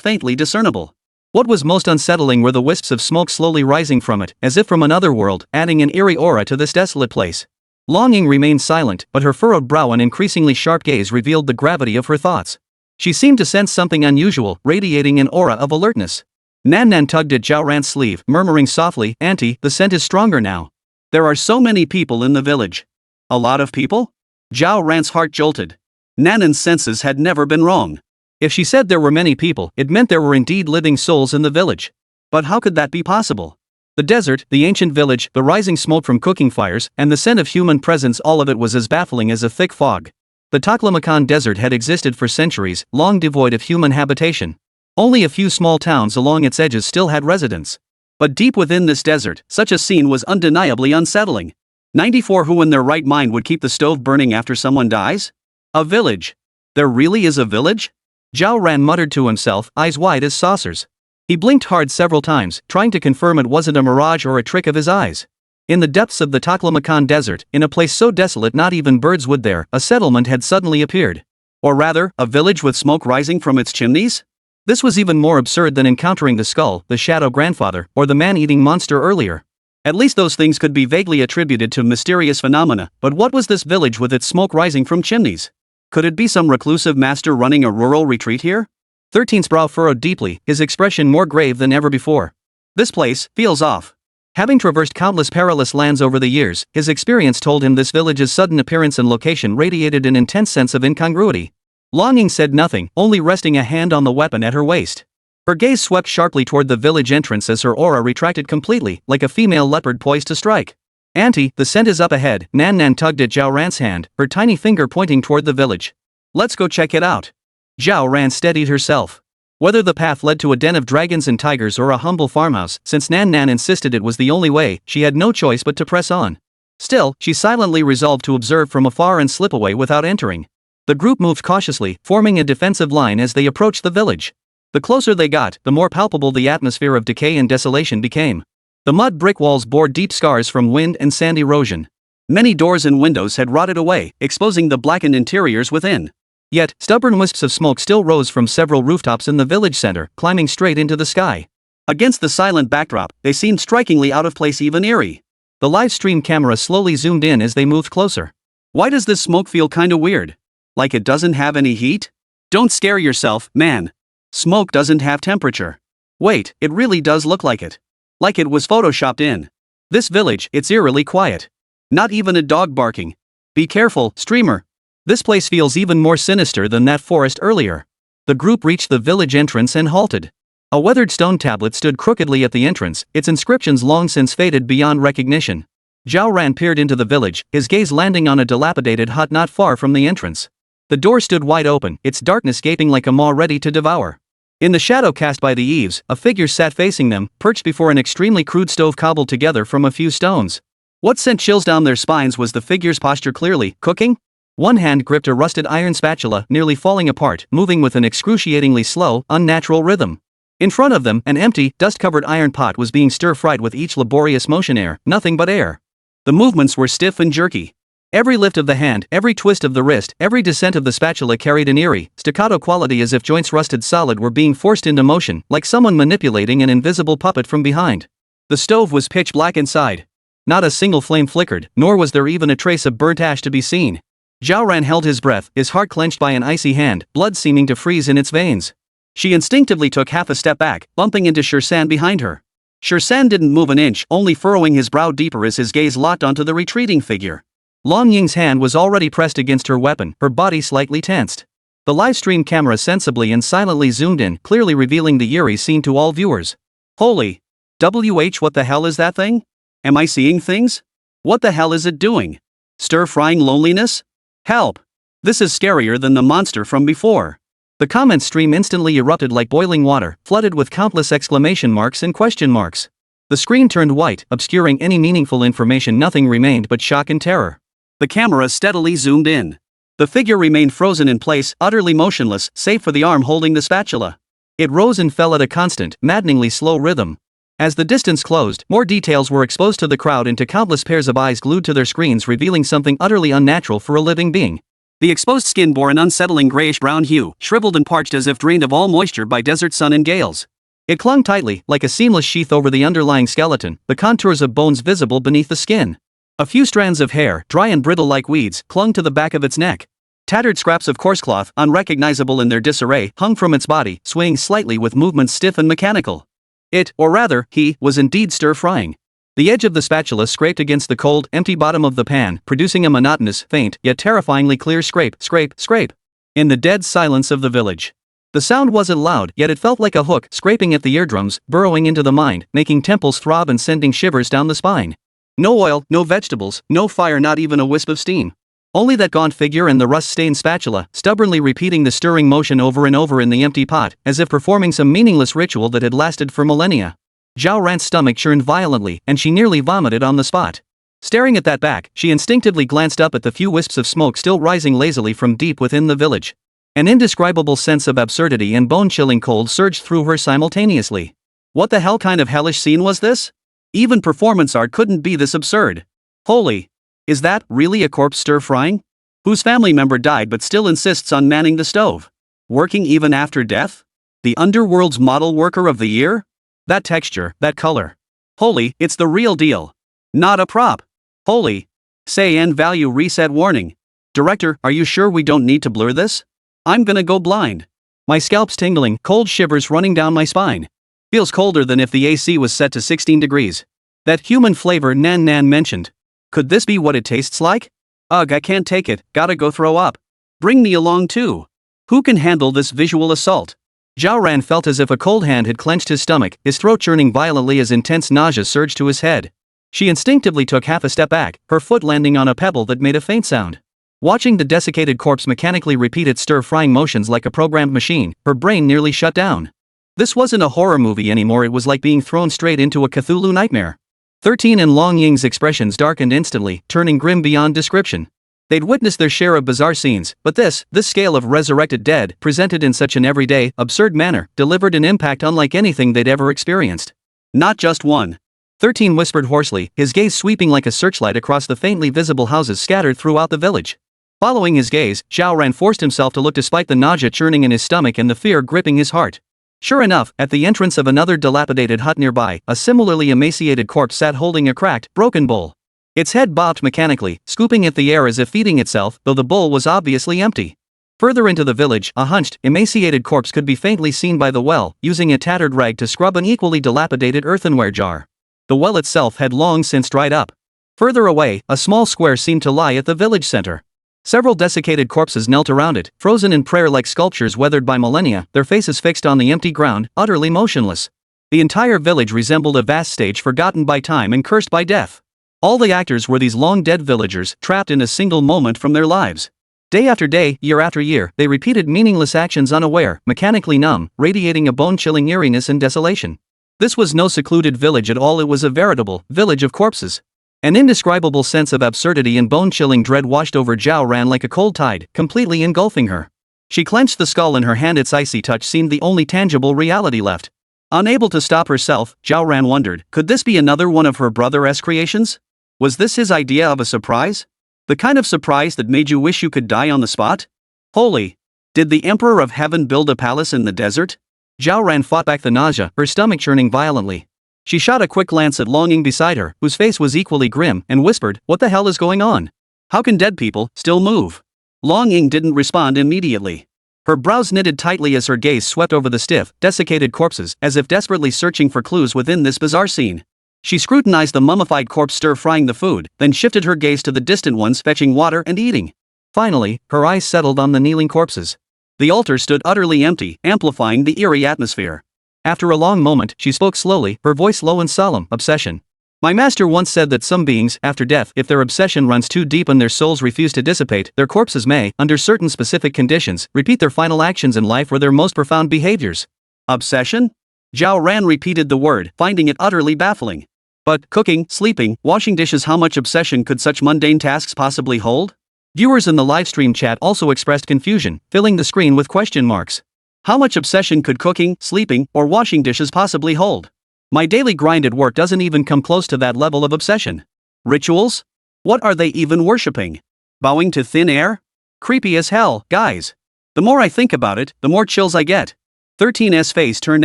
faintly discernible. What was most unsettling were the wisps of smoke slowly rising from it, as if from another world, adding an eerie aura to this desolate place. Longing remained silent, but her furrowed brow and increasingly sharp gaze revealed the gravity of her thoughts. She seemed to sense something unusual, radiating an aura of alertness. Nan Nan tugged at Zhao Ran's sleeve, murmuring softly, "Auntie, the scent is stronger now. There are so many people in the village." "A lot of people?" Zhao Ran's heart jolted. Nan Nan's senses had never been wrong. If she said there were many people, it meant there were indeed living souls in the village. But how could that be possible? The desert, the ancient village, the rising smoke from cooking fires, and the scent of human presence, all of it was as baffling as a thick fog. The Taklamakan Desert had existed for centuries, long devoid of human habitation. Only a few small towns along its edges still had residents. But deep within this desert, such a scene was undeniably unsettling. 94 who in their right mind would keep the stove burning after someone dies? A village. There really is a village? Zhao Ran muttered to himself, eyes wide as saucers. He blinked hard several times, trying to confirm it wasn't a mirage or a trick of his eyes. In the depths of the Taklamakan Desert, in a place so desolate not even birds would there, a settlement had suddenly appeared. Or rather, a village with smoke rising from its chimneys? This was even more absurd than encountering the skull, the shadow grandfather, or the man-eating monster earlier. At least those things could be vaguely attributed to mysterious phenomena, but what was this village with its smoke rising from chimneys? Could it be some reclusive master running a rural retreat here? 13's brow furrowed deeply, his expression more grave than ever before. This place feels off. Having traversed countless perilous lands over the years, his experience told him this village's sudden appearance and location radiated an intense sense of incongruity. Longing said nothing, only resting a hand on the weapon at her waist. Her gaze swept sharply toward the village entrance as her aura retracted completely, like a female leopard poised to strike. "Auntie, the scent is up ahead." Nan Nan tugged at Zhao Ran's hand, her tiny finger pointing toward the village. "Let's go check it out." Zhao Ran steadied herself. Whether the path led to a den of dragons and tigers or a humble farmhouse, since Nan Nan insisted it was the only way, she had no choice but to press on. Still, she silently resolved to observe from afar and slip away without entering. The group moved cautiously, forming a defensive line as they approached the village. The closer they got, the more palpable the atmosphere of decay and desolation became. The mud brick walls bore deep scars from wind and sand erosion. Many doors and windows had rotted away, exposing the blackened interiors within. Yet, stubborn wisps of smoke still rose from several rooftops in the village center, climbing straight into the sky. Against the silent backdrop, they seemed strikingly out of place, even eerie. The Livestream camera slowly zoomed in as they moved closer. "Why does this smoke feel kinda weird? Like it doesn't have any heat? Don't scare yourself, man. Smoke doesn't have temperature. Wait, it really does look like it. Like it was photoshopped in. This village, it's eerily quiet. Not even a dog barking. Be careful, streamer. This place feels even more sinister than that forest earlier." The group reached the village entrance and halted. A weathered stone tablet stood crookedly at the entrance, its inscriptions long since faded beyond recognition. Zhao Ran peered into the village, his gaze landing on a dilapidated hut not far from the entrance. The door stood wide open, its darkness gaping like a maw ready to devour. In the shadow cast by the eaves, a figure sat facing them, perched before an extremely crude stove cobbled together from a few stones. What sent chills down their spines was the figure's posture. Clearly cooking? One hand gripped a rusted iron spatula, nearly falling apart, moving with an excruciatingly slow, unnatural rhythm. In front of them, an empty, dust-covered iron pot was being stir-fried with each laborious motion. Nothing but air. The movements were stiff and jerky. Every lift of the hand, every twist of the wrist, every descent of the spatula carried an eerie, staccato quality, as if joints rusted solid were being forced into motion, like someone manipulating an invisible puppet from behind. The stove was pitch black inside. Not a single flame flickered, nor was there even a trace of burnt ash to be seen. Zhao Ran held his breath, his heart clenched by an icy hand, blood seeming to freeze in its veins. She instinctively took half a step back, bumping into Shirsan behind her. Shirsan didn't move an inch, only furrowing his brow deeper as his gaze locked onto the retreating figure. Long Ying's hand was already pressed against her weapon, her body slightly tensed. The Livestream camera sensibly and silently zoomed in, clearly revealing the eerie scene to all viewers. Holy WH, what the hell is that thing? Am I seeing things? What the hell is it doing? Stir-frying loneliness? Help! This is scarier than the monster from before. The comment stream instantly erupted like boiling water, flooded with countless exclamation marks and question marks. The screen turned white, obscuring any meaningful information. Nothing remained but shock and terror. The camera steadily zoomed in. The figure remained frozen in place, utterly motionless, save for the arm holding the spatula. It rose and fell at a constant, maddeningly slow rhythm. As the distance closed, more details were exposed to the crowd into countless pairs of eyes glued to their screens, revealing something utterly unnatural for a living being. The exposed skin bore an unsettling grayish-brown hue, shriveled and parched as if drained of all moisture by desert sun and gales. It clung tightly, like a seamless sheath over the underlying skeleton, the contours of bones visible beneath the skin. A few strands of hair, dry and brittle like weeds, clung to the back of its neck. Tattered scraps of coarse cloth, unrecognizable in their disarray, hung from its body, swaying slightly with movements stiff and mechanical. It, or rather, he, was indeed stir-frying. The edge of the spatula scraped against the cold, empty bottom of the pan, producing a monotonous, faint, yet terrifyingly clear scrape, scrape, scrape. In the dead silence of the village. The sound wasn't loud, yet it felt like a hook scraping at the eardrums, burrowing into the mind, making temples throb and sending shivers down the spine. No oil, no vegetables, no fire, not even a wisp of steam. Only that gaunt figure and the rust-stained spatula, stubbornly repeating the stirring motion over and over in the empty pot, as if performing some meaningless ritual that had lasted for millennia. Zhao Ran's stomach churned violently, and she nearly vomited on the spot. Staring at that back, she instinctively glanced up at the few wisps of smoke still rising lazily from deep within the village. An indescribable sense of absurdity and bone-chilling cold surged through her simultaneously. What the hell kind of hellish scene was this? Even performance art couldn't be this absurd. Holy! Is that really a corpse stir-frying? Whose family member died but still insists on manning the stove? Working even after death? The underworld's model worker of the year? That texture, that color. Holy, it's the real deal. Not a prop. Holy. Say and value reset warning. Director, are you sure we don't need to blur this? I'm gonna go blind. My scalp's tingling, cold shivers running down my spine. Feels colder than if the AC was set to 16 degrees. That human flavor Nan mentioned. Could this be what it tastes like? Ugh, I can't take it, gotta go throw up. Bring me along too. Who can handle this visual assault? Zhao Ran felt as if a cold hand had clenched his stomach, his throat churning violently as intense nausea surged to his head. She instinctively took half a step back, her foot landing on a pebble that made a faint sound. Watching the desiccated corpse mechanically repeat its stir-frying motions like a programmed machine, her brain nearly shut down. This wasn't a horror movie anymore, it was like being thrown straight into a Cthulhu nightmare. 13 and Long Ying's expressions darkened instantly, turning grim beyond description. They'd witnessed their share of bizarre scenes, but this scale of resurrected dead, presented in such an everyday, absurd manner, delivered an impact unlike anything they'd ever experienced. Not just one. 13 whispered hoarsely, his gaze sweeping like a searchlight across the faintly visible houses scattered throughout the village. Following his gaze, Zhao Ran forced himself to look despite the nausea churning in his stomach and the fear gripping his heart. Sure enough, at the entrance of another dilapidated hut nearby, a similarly emaciated corpse sat holding a cracked, broken bowl. Its head bobbed mechanically, scooping at the air as if feeding itself, though the bowl was obviously empty. Further into the village, a hunched, emaciated corpse could be faintly seen by the well, using a tattered rag to scrub an equally dilapidated earthenware jar. The well itself had long since dried up. Further away, a small square seemed to lie at the village center. Several desiccated corpses knelt around it, frozen in prayer like sculptures weathered by millennia, their faces fixed on the empty ground, utterly motionless. The entire village resembled a vast stage forgotten by time and cursed by death. All the actors were these long-dead villagers, trapped in a single moment from their lives. Day after day, year after year, they repeated meaningless actions unaware, mechanically numb, radiating a bone-chilling eeriness and desolation. This was no secluded village at all, it was a veritable village of corpses. An indescribable sense of absurdity and bone-chilling dread washed over Zhao Ran like a cold tide, completely engulfing her. She clenched the skull in her hand, its icy touch seemed the only tangible reality left. Unable to stop herself, Zhao Ran wondered, could this be another one of her brother's creations? Was this his idea of a surprise? The kind of surprise that made you wish you could die on the spot? Holy! Did the Emperor of Heaven build a palace in the desert? Zhao Ran fought back the nausea, her stomach churning violently. She shot a quick glance at Long Ying beside her, whose face was equally grim, and whispered, "What the hell is going on? How can dead people still move?" Long Ying didn't respond immediately. Her brows knitted tightly as her gaze swept over the stiff, desiccated corpses, as if desperately searching for clues within this bizarre scene. She scrutinized the mummified corpse stir-frying the food, then shifted her gaze to the distant ones fetching water and eating. Finally, her eyes settled on the kneeling corpses. The altar stood utterly empty, amplifying the eerie atmosphere. After a long moment, she spoke slowly, her voice low and solemn. Obsession. My master once said that some beings, after death, if their obsession runs too deep and their souls refuse to dissipate, their corpses may, under certain specific conditions, repeat their final actions in life or their most profound behaviors. Obsession? Zhao Ran repeated the word, finding it utterly baffling. But cooking, sleeping, washing dishes, how much obsession could such mundane tasks possibly hold? Viewers in the livestream chat also expressed confusion, filling the screen with question marks. How much obsession could cooking, sleeping, or washing dishes possibly hold? My daily grind at work doesn't even come close to that level of obsession. Rituals? What are they even worshipping? Bowing to thin air? Creepy as hell, guys. The more I think about it, the more chills I get. 13's face turned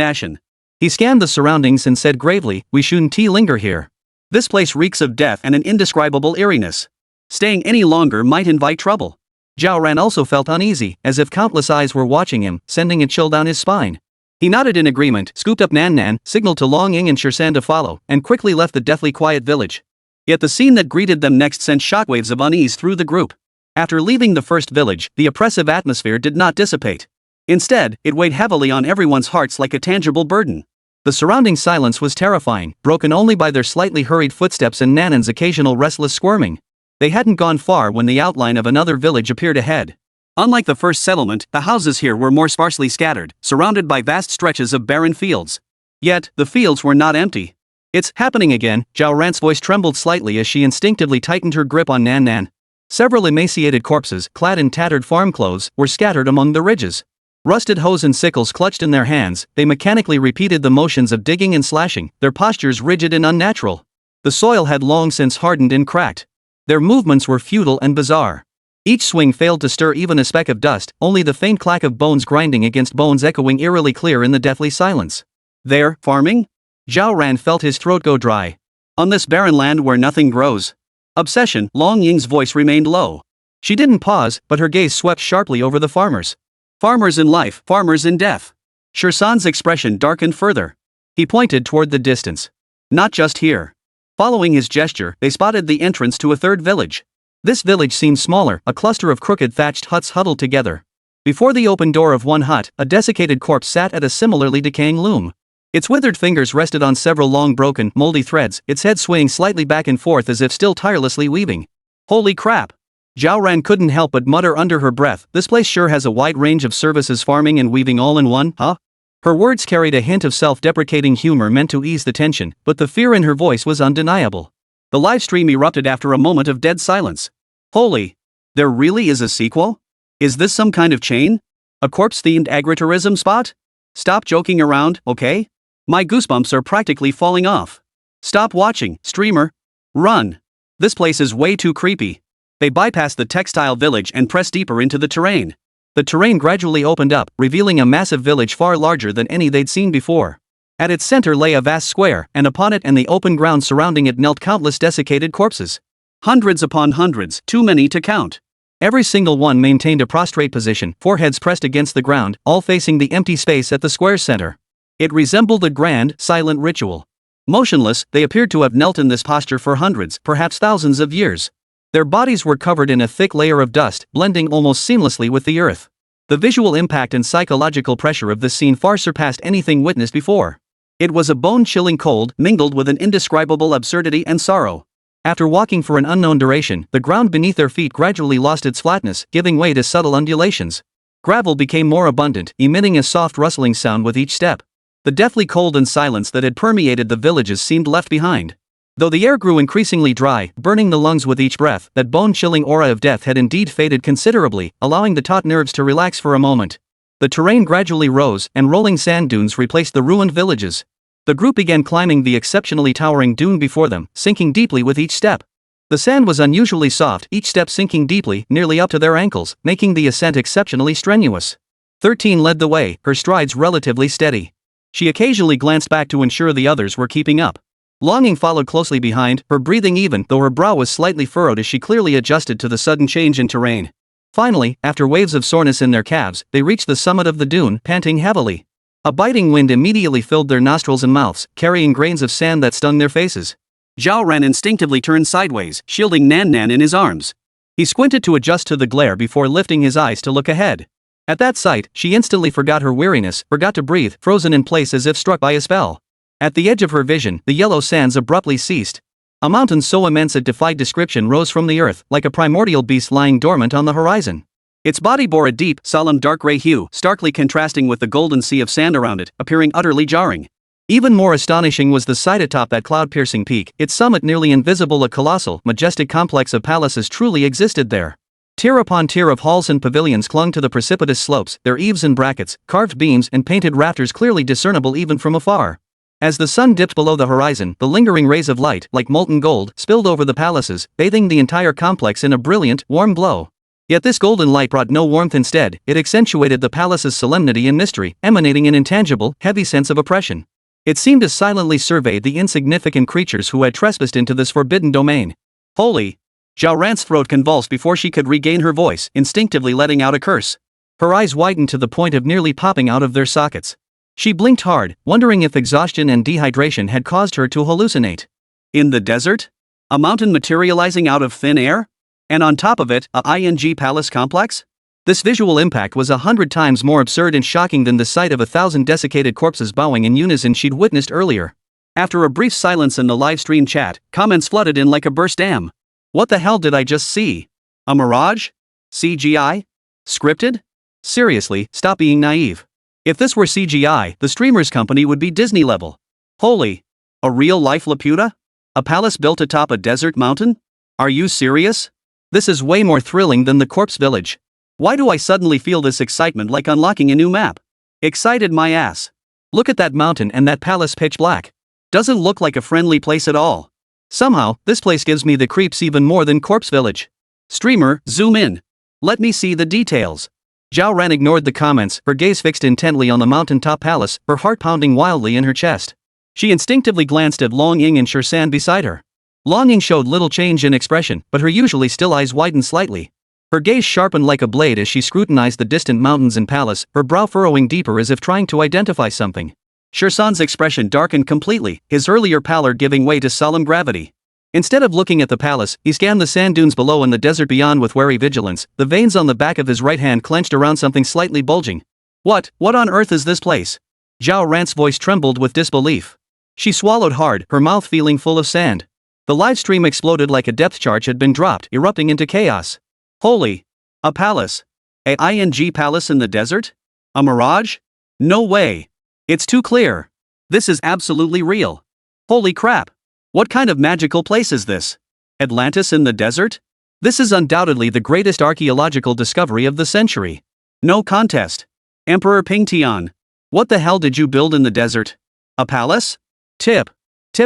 ashen. He scanned the surroundings and said gravely, "We shouldn't linger here. This place reeks of death and an indescribable eeriness. Staying any longer might invite trouble." Zhao Ran also felt uneasy, as if countless eyes were watching him, sending a chill down his spine. He nodded in agreement, scooped up Nan Nan, signaled to Long Ying and Shirsan to follow, and quickly left the deathly quiet village. Yet the scene that greeted them next sent shockwaves of unease through the group. After leaving the first village, the oppressive atmosphere did not dissipate. Instead, it weighed heavily on everyone's hearts like a tangible burden. The surrounding silence was terrifying, broken only by their slightly hurried footsteps and Nanan's occasional restless squirming. They hadn't gone far when the outline of another village appeared ahead. Unlike the first settlement, the houses here were more sparsely scattered, surrounded by vast stretches of barren fields. Yet, the fields were not empty. "It's happening again." Zhao Ran's voice trembled slightly as she instinctively tightened her grip on Nan Nan. Several emaciated corpses, clad in tattered farm clothes, were scattered among the ridges. Rusted hoes and sickles clutched in their hands, they mechanically repeated the motions of digging and slashing, their postures rigid and unnatural. The soil had long since hardened and cracked. Their movements were futile and bizarre. Each swing failed to stir even a speck of dust, only the faint clack of bones grinding against bones echoing eerily clear in the deathly silence. "They're farming?" Zhao Ran felt his throat go dry. "On this barren land where nothing grows." Obsession. Long Ying's voice remained low. She didn't pause, but her gaze swept sharply over the farmers. "Farmers in life, farmers in death." Shirsan's expression darkened further. He pointed toward the distance. "Not just here." Following his gesture, they spotted the entrance to a third village. This village seemed smaller, a cluster of crooked thatched huts huddled together. Before the open door of one hut, a desiccated corpse sat at a similarly decaying loom. Its withered fingers rested on several long broken, moldy threads, its head swaying slightly back and forth as if still tirelessly weaving. "Holy crap!" Zhao Ran couldn't help but mutter under her breath, "This place sure has a wide range of services, farming and weaving all in one, huh?" Her words carried a hint of self-deprecating humor meant to ease the tension, but the fear in her voice was undeniable. The livestream erupted after a moment of dead silence. "Holy! There really is a sequel? Is this some kind of chain? A corpse-themed agritourism spot? Stop joking around, okay? My goosebumps are practically falling off. Stop watching, streamer. Run. This place is way too creepy." They bypassed the textile village and pressed deeper into the terrain. The terrain gradually opened up, revealing a massive village far larger than any they'd seen before. At its center lay a vast square, and upon it and the open ground surrounding it knelt countless desiccated corpses. Hundreds upon hundreds, too many to count. Every single one maintained a prostrate position, foreheads pressed against the ground, all facing the empty space at the square's center. It resembled a grand, silent ritual. Motionless, they appeared to have knelt in this posture for hundreds, perhaps thousands of years. Their bodies were covered in a thick layer of dust, blending almost seamlessly with the earth. The visual impact and psychological pressure of this scene far surpassed anything witnessed before. It was a bone-chilling cold, mingled with an indescribable absurdity and sorrow. After walking for an unknown duration, the ground beneath their feet gradually lost its flatness, giving way to subtle undulations. Gravel became more abundant, emitting a soft rustling sound with each step. The deathly cold and silence that had permeated the villages seemed left behind. Though the air grew increasingly dry, burning the lungs with each breath, that bone-chilling aura of death had indeed faded considerably, allowing the taut nerves to relax for a moment. The terrain gradually rose, and rolling sand dunes replaced the ruined villages. The group began climbing the exceptionally towering dune before them, sinking deeply with each step. The sand was unusually soft, each step sinking deeply, nearly up to their ankles, making the ascent exceptionally strenuous. 13 led the way, her strides relatively steady. She occasionally glanced back to ensure the others were keeping up. Longing followed closely behind, her breathing even, though her brow was slightly furrowed as she clearly adjusted to the sudden change in terrain. Finally, after waves of soreness in their calves, they reached the summit of the dune, panting heavily. A biting wind immediately filled their nostrils and mouths, carrying grains of sand that stung their faces. Zhao Ran instinctively turned sideways, shielding Nan Nan in his arms. He squinted to adjust to the glare before lifting his eyes to look ahead. At that sight, she instantly forgot her weariness, forgot to breathe, frozen in place as if struck by a spell. At the edge of her vision, the yellow sands abruptly ceased. A mountain so immense it defied description rose from the earth, like a primordial beast lying dormant on the horizon. Its body bore a deep, solemn dark gray hue, starkly contrasting with the golden sea of sand around it, appearing utterly jarring. Even more astonishing was the sight atop that cloud-piercing peak, its summit nearly invisible. A colossal, majestic complex of palaces truly existed there. Tier upon tier of halls and pavilions clung to the precipitous slopes, their eaves and brackets, carved beams and painted rafters clearly discernible even from afar. As the sun dipped below the horizon, the lingering rays of light, like molten gold, spilled over the palaces, bathing the entire complex in a brilliant, warm glow. Yet this golden light brought no warmth. Instead, it accentuated the palace's solemnity and mystery, emanating an intangible, heavy sense of oppression. It seemed to silently survey the insignificant creatures who had trespassed into this forbidden domain. Holy! Zhao Ran's throat convulsed before she could regain her voice, instinctively letting out a curse. Her eyes widened to the point of nearly popping out of their sockets. She blinked hard, wondering if exhaustion and dehydration had caused her to hallucinate. In the desert? A mountain materializing out of thin air? And on top of it, a ing palace complex? This visual impact was 100 times more absurd and shocking than the sight of 1,000 desiccated corpses bowing in unison she'd witnessed earlier. After a brief silence in the livestream chat, comments flooded in like a burst dam. What the hell did I just see? A mirage? CGI? Scripted? Seriously, stop being naive. If this were CGI, the streamer's company would be Disney level. Holy! A real-life Laputa? A palace built atop a desert mountain? Are you serious? This is way more thrilling than the corpse village. Why do I suddenly feel this excitement like unlocking a new map? Excited my ass. Look at that mountain and that palace pitch black. Doesn't look like a friendly place at all. Somehow, this place gives me the creeps even more than corpse village. Streamer, zoom in. Let me see the details. Zhao Ran ignored the comments, her gaze fixed intently on the mountaintop palace, her heart pounding wildly in her chest. She instinctively glanced at Long Ying and Shirsan beside her. Long Ying showed little change in expression, but her usually still eyes widened slightly. Her gaze sharpened like a blade as she scrutinized the distant mountains and palace, her brow furrowing deeper as if trying to identify something. Shirsan's expression darkened completely, his earlier pallor giving way to solemn gravity. Instead of looking at the palace, he scanned the sand dunes below and the desert beyond with wary vigilance, the veins on the back of his right hand clenched around something slightly bulging. What on earth is this place? Zhao Ran's voice trembled with disbelief. She swallowed hard, her mouth feeling full of sand. The live stream exploded like a depth charge had been dropped, erupting into chaos. Holy! A palace? A ing palace in the desert? A mirage? No way! It's too clear. This is absolutely real. Holy crap! What kind of magical place is this? Atlantis in the desert? This is undoubtedly the greatest archaeological discovery of the century. No contest. Emperor Pingtian. What the hell did you build in the desert? A palace? Tip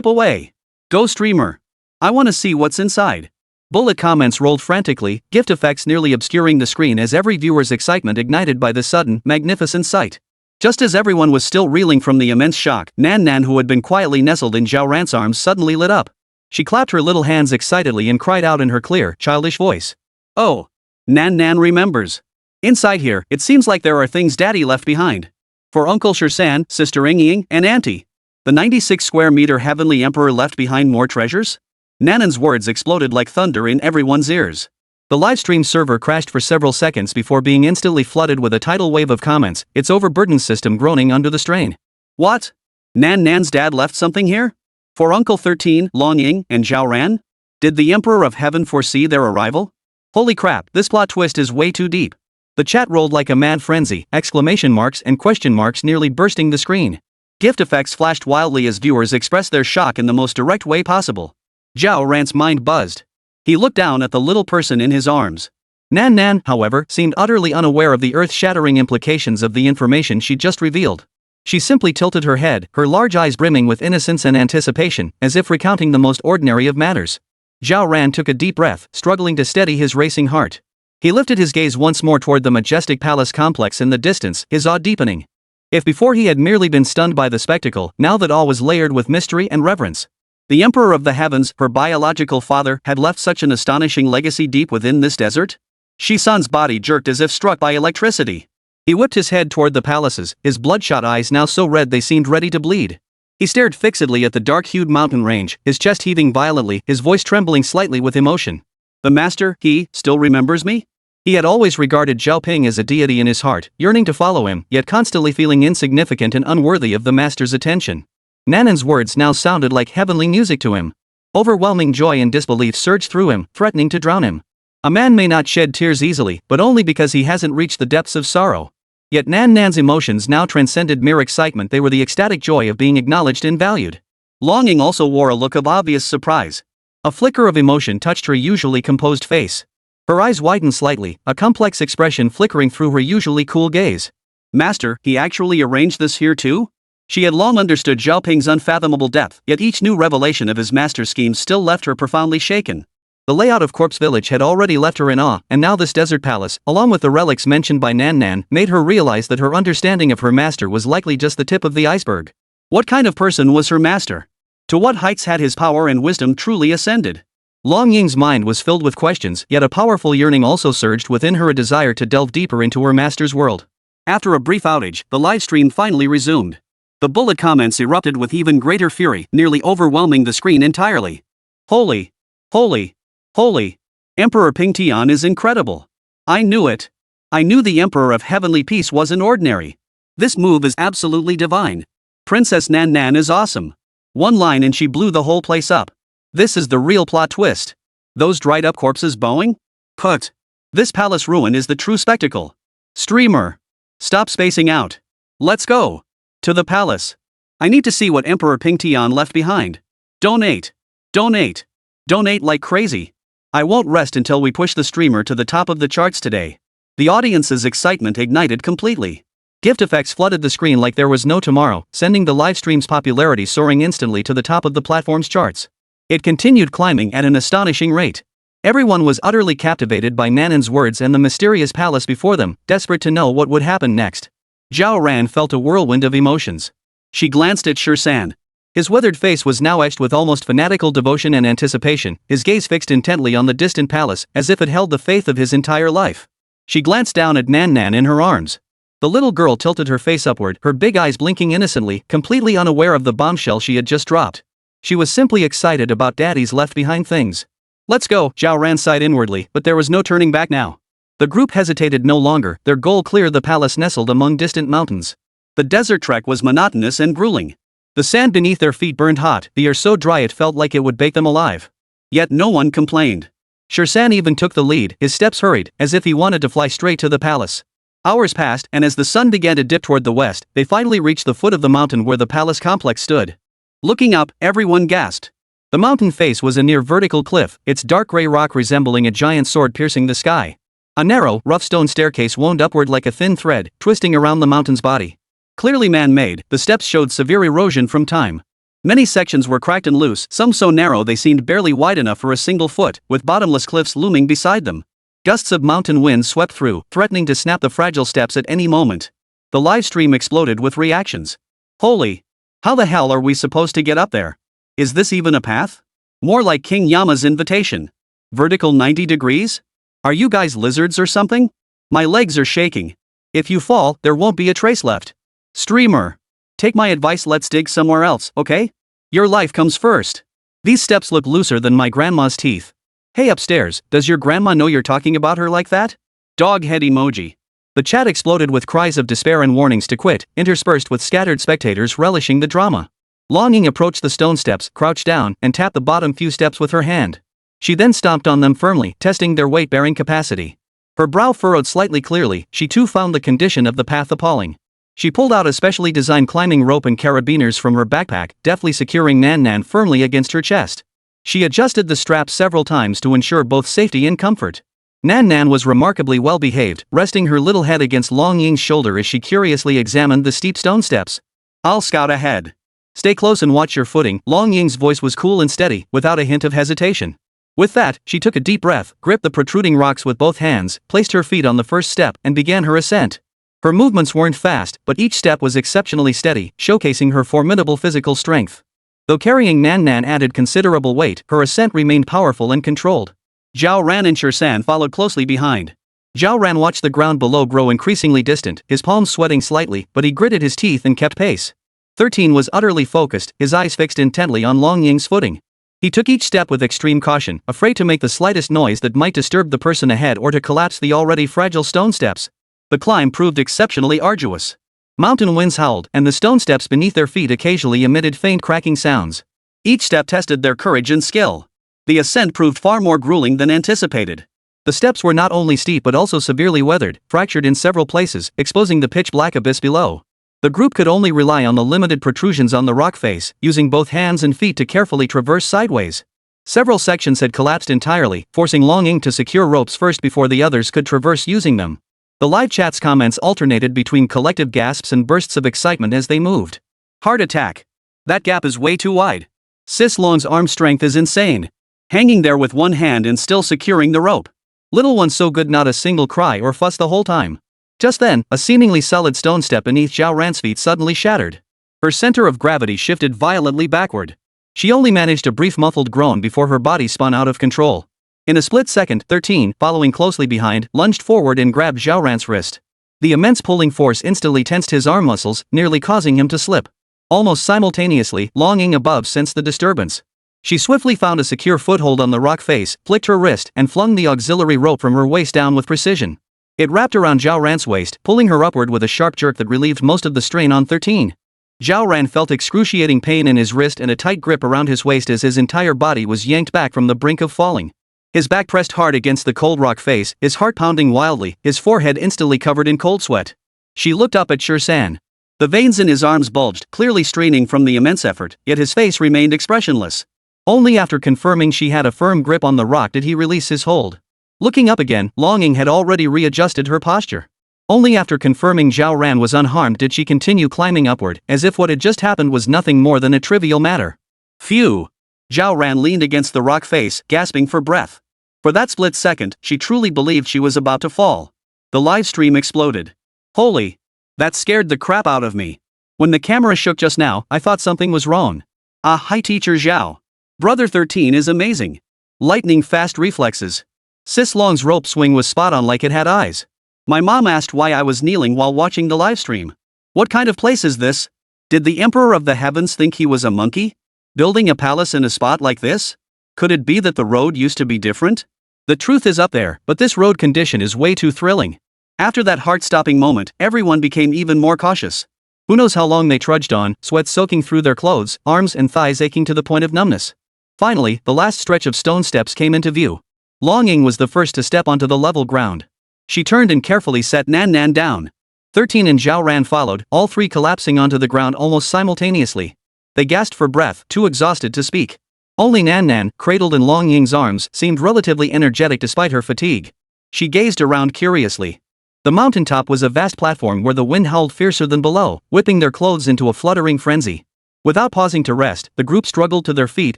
away. Go streamer. I want to see what's inside. Bullet comments rolled frantically, gift effects nearly obscuring the screen as every viewer's excitement ignited by the sudden, magnificent sight. Just as everyone was still reeling from the immense shock, Nan, who had been quietly nestled in Zhao Ran's arms, suddenly lit up. She clapped her little hands excitedly and cried out in her clear, childish voice. Oh! Nan remembers. Inside here, it seems like there are things Daddy left behind. For Uncle Shirsan, Sister Ying, and Auntie. The 96 square meter heavenly emperor left behind more treasures? Nanan's words exploded like thunder in everyone's ears. The livestream server crashed for several seconds before being instantly flooded with a tidal wave of comments, its overburdened system groaning under the strain. What? Nan's dad left something here? For Uncle 13, Long Ying, and Zhao Ran? Did the Emperor of Heaven foresee their arrival? Holy crap, this plot twist is way too deep. The chat rolled like a mad frenzy, exclamation marks and question marks nearly bursting the screen. Gift effects flashed wildly as viewers expressed their shock in the most direct way possible. Zhao Ran's mind buzzed. He looked down at the little person in his arms. Nan, however, seemed utterly unaware of the earth-shattering implications of the information she just revealed. She simply tilted her head, her large eyes brimming with innocence and anticipation, as if recounting the most ordinary of matters. Zhao Ran took a deep breath, struggling to steady his racing heart. He lifted his gaze once more toward the majestic palace complex in the distance, his awe deepening. If before he had merely been stunned by the spectacle, now that all was layered with mystery and reverence. The Emperor of the Heavens, her biological father, had left such an astonishing legacy deep within this desert? Shisan's body jerked as if struck by electricity. He whipped his head toward the palaces, his bloodshot eyes now so red they seemed ready to bleed. He stared fixedly at the dark-hued mountain range, his chest heaving violently, his voice trembling slightly with emotion. The master, he, still remembers me? He had always regarded Zhao Ping as a deity in his heart, yearning to follow him, yet constantly feeling insignificant and unworthy of the master's attention. Nanan's words now sounded like heavenly music to him. Overwhelming joy and disbelief surged through him, threatening to drown him. A man may not shed tears easily, but only because he hasn't reached the depths of sorrow. Yet Nan's emotions now transcended mere excitement, they were the ecstatic joy of being acknowledged and valued. Longing also wore a look of obvious surprise. A flicker of emotion touched her usually composed face. Her eyes widened slightly, a complex expression flickering through her usually cool gaze. Master, he actually arranged this here too? She had long understood Zhao Ping's unfathomable depth, yet each new revelation of his master's schemes still left her profoundly shaken. The layout of Corpse Village had already left her in awe, and now this desert palace, along with the relics mentioned by Nan Nan, made her realize that her understanding of her master was likely just the tip of the iceberg. What kind of person was her master? To what heights had his power and wisdom truly ascended? Long Ying's mind was filled with questions, yet a powerful yearning also surged within her, a desire to delve deeper into her master's world. After a brief outage, the live stream finally resumed. The bullet comments erupted with even greater fury, nearly overwhelming the screen entirely. Holy! Holy! Holy! Emperor Ping Tian is incredible. I knew it. I knew the Emperor of Heavenly Peace wasn't ordinary. This move is absolutely divine. Princess Nan Nan is awesome. One line and she blew the whole place up. This is the real plot twist. Those dried up corpses bowing? Put. This palace ruin is the true spectacle. Streamer. Stop spacing out. Let's go. To the palace. I need to see what Emperor Ping Tian left behind. Donate. Donate. Donate like crazy. I won't rest until we push the streamer to the top of the charts today. The audience's excitement ignited completely. Gift effects flooded the screen like there was no tomorrow, sending the livestream's popularity soaring instantly to the top of the platform's charts. It continued climbing at an astonishing rate. Everyone was utterly captivated by Nanan's words and the mysterious palace before them, desperate to know what would happen next. Zhao Ran felt a whirlwind of emotions. She glanced at Shirsan. His withered face was now etched with almost fanatical devotion and anticipation, his gaze fixed intently on the distant palace, as if it held the faith of his entire life. She glanced down at Nan Nan in her arms. The little girl tilted her face upward, her big eyes blinking innocently, completely unaware of the bombshell she had just dropped. She was simply excited about Daddy's left-behind things. Let's go, Zhao Ran sighed inwardly, but there was no turning back now. The group hesitated no longer, their goal clear, the palace nestled among distant mountains. The desert trek was monotonous and grueling. The sand beneath their feet burned hot, the air so dry it felt like it would bake them alive. Yet no one complained. Shirsan even took the lead, his steps hurried, as if he wanted to fly straight to the palace. Hours passed, and as the sun began to dip toward the west, they finally reached the foot of the mountain where the palace complex stood. Looking up, everyone gasped. The mountain face was a near vertical cliff, its dark gray rock resembling a giant sword piercing the sky. A narrow, rough stone staircase wound upward like a thin thread, twisting around the mountain's body. Clearly man-made, the steps showed severe erosion from time. Many sections were cracked and loose, some so narrow they seemed barely wide enough for a single foot, with bottomless cliffs looming beside them. Gusts of mountain wind swept through, threatening to snap the fragile steps at any moment. The live stream exploded with reactions. Holy! How the hell are we supposed to get up there? Is this even a path? More like King Yama's invitation. Vertical 90 degrees? Are you guys lizards or something? My legs are shaking. If you fall, there won't be a trace left. Streamer. Take my advice, let's dig somewhere else, okay? Your life comes first. These steps look looser than my grandma's teeth. Hey upstairs, does your grandma know you're talking about her like that? Dog head emoji. The chat exploded with cries of despair and warnings to quit, interspersed with scattered spectators relishing the drama. Longing approached the stone steps, crouched down, and tapped the bottom few steps with her hand. She then stomped on them firmly, testing their weight-bearing capacity. Her brow furrowed slightly clearly, she too found the condition of the path appalling. She pulled out a specially designed climbing rope and carabiners from her backpack, deftly securing Nan Nan firmly against her chest. She adjusted the straps several times to ensure both safety and comfort. Nan Nan was remarkably well behaved, resting her little head against Long Ying's shoulder as she curiously examined the steep stone steps. I'll scout ahead. Stay close and watch your footing. Long Ying's voice was cool and steady, without a hint of hesitation. With that, she took a deep breath, gripped the protruding rocks with both hands, placed her feet on the first step, and began her ascent. Her movements weren't fast, but each step was exceptionally steady, showcasing her formidable physical strength. Though carrying Nan Nan added considerable weight, her ascent remained powerful and controlled. Zhao Ran and Shirsan followed closely behind. Zhao Ran watched the ground below grow increasingly distant, his palms sweating slightly, but he gritted his teeth and kept pace. 13 was utterly focused, his eyes fixed intently on Long Ying's footing. He took each step with extreme caution, afraid to make the slightest noise that might disturb the person ahead or to collapse the already fragile stone steps. The climb proved exceptionally arduous. Mountain winds howled, and the stone steps beneath their feet occasionally emitted faint cracking sounds. Each step tested their courage and skill. The ascent proved far more grueling than anticipated. The steps were not only steep but also severely weathered, fractured in several places, exposing the pitch-black abyss below. The group could only rely on the limited protrusions on the rock face, using both hands and feet to carefully traverse sideways. Several sections had collapsed entirely, forcing Long Ying to secure ropes first before the others could traverse using them. The live chat's comments alternated between collective gasps and bursts of excitement as they moved. Heart attack. That gap is way too wide. Sis Long's arm strength is insane. Hanging there with one hand and still securing the rope. Little one so good not a single cry or fuss the whole time. Just then, a seemingly solid stone step beneath Zhao Ran's feet suddenly shattered. Her center of gravity shifted violently backward. She only managed a brief muffled groan before her body spun out of control. In a split second, 13, following closely behind, lunged forward and grabbed Zhao Ran's wrist. The immense pulling force instantly tensed his arm muscles, nearly causing him to slip. Almost simultaneously, Long Ying above sensed the disturbance. She swiftly found a secure foothold on the rock face, flicked her wrist, and flung the auxiliary rope from her waist down with precision. It wrapped around Zhao Ran's waist, pulling her upward with a sharp jerk that relieved most of the strain on 13. Zhao Ran felt excruciating pain in his wrist and a tight grip around his waist as his entire body was yanked back from the brink of falling. His back pressed hard against the cold rock face, his heart pounding wildly, his forehead instantly covered in cold sweat. She looked up at San. The veins in his arms bulged, clearly straining from the immense effort, yet his face remained expressionless. Only after confirming she had a firm grip on the rock did he release his hold. Looking up again, Long Ying had already readjusted her posture. Only after confirming Zhao Ran was unharmed did she continue climbing upward, as if what had just happened was nothing more than a trivial matter. Phew! Zhao Ran leaned against the rock face, gasping for breath. For that split second, she truly believed she was about to fall. The live stream exploded. Holy! That scared the crap out of me. When the camera shook just now, I thought something was wrong. Ah, hi Teacher Zhao. Brother 13 is amazing. Lightning fast reflexes. Sis Long's rope swing was spot on like it had eyes. My mom asked why I was kneeling while watching the livestream. What kind of place is this? Did the Emperor of the Heavens think he was a monkey? Building a palace in a spot like this? Could it be that the road used to be different? The truth is up there, but this road condition is way too thrilling. After that heart-stopping moment, everyone became even more cautious. Who knows how long they trudged on, sweat soaking through their clothes, arms and thighs aching to the point of numbness. Finally, the last stretch of stone steps came into view. Long Ying was the first to step onto the level ground. She turned and carefully set Nan Nan down. 13 and Zhao Ran followed, all three collapsing onto the ground almost simultaneously. They gasped for breath, too exhausted to speak. Only Nan Nan, cradled in Long Ying's arms, seemed relatively energetic despite her fatigue. She gazed around curiously. The mountaintop was a vast platform where the wind howled fiercer than below, whipping their clothes into a fluttering frenzy. Without pausing to rest, the group struggled to their feet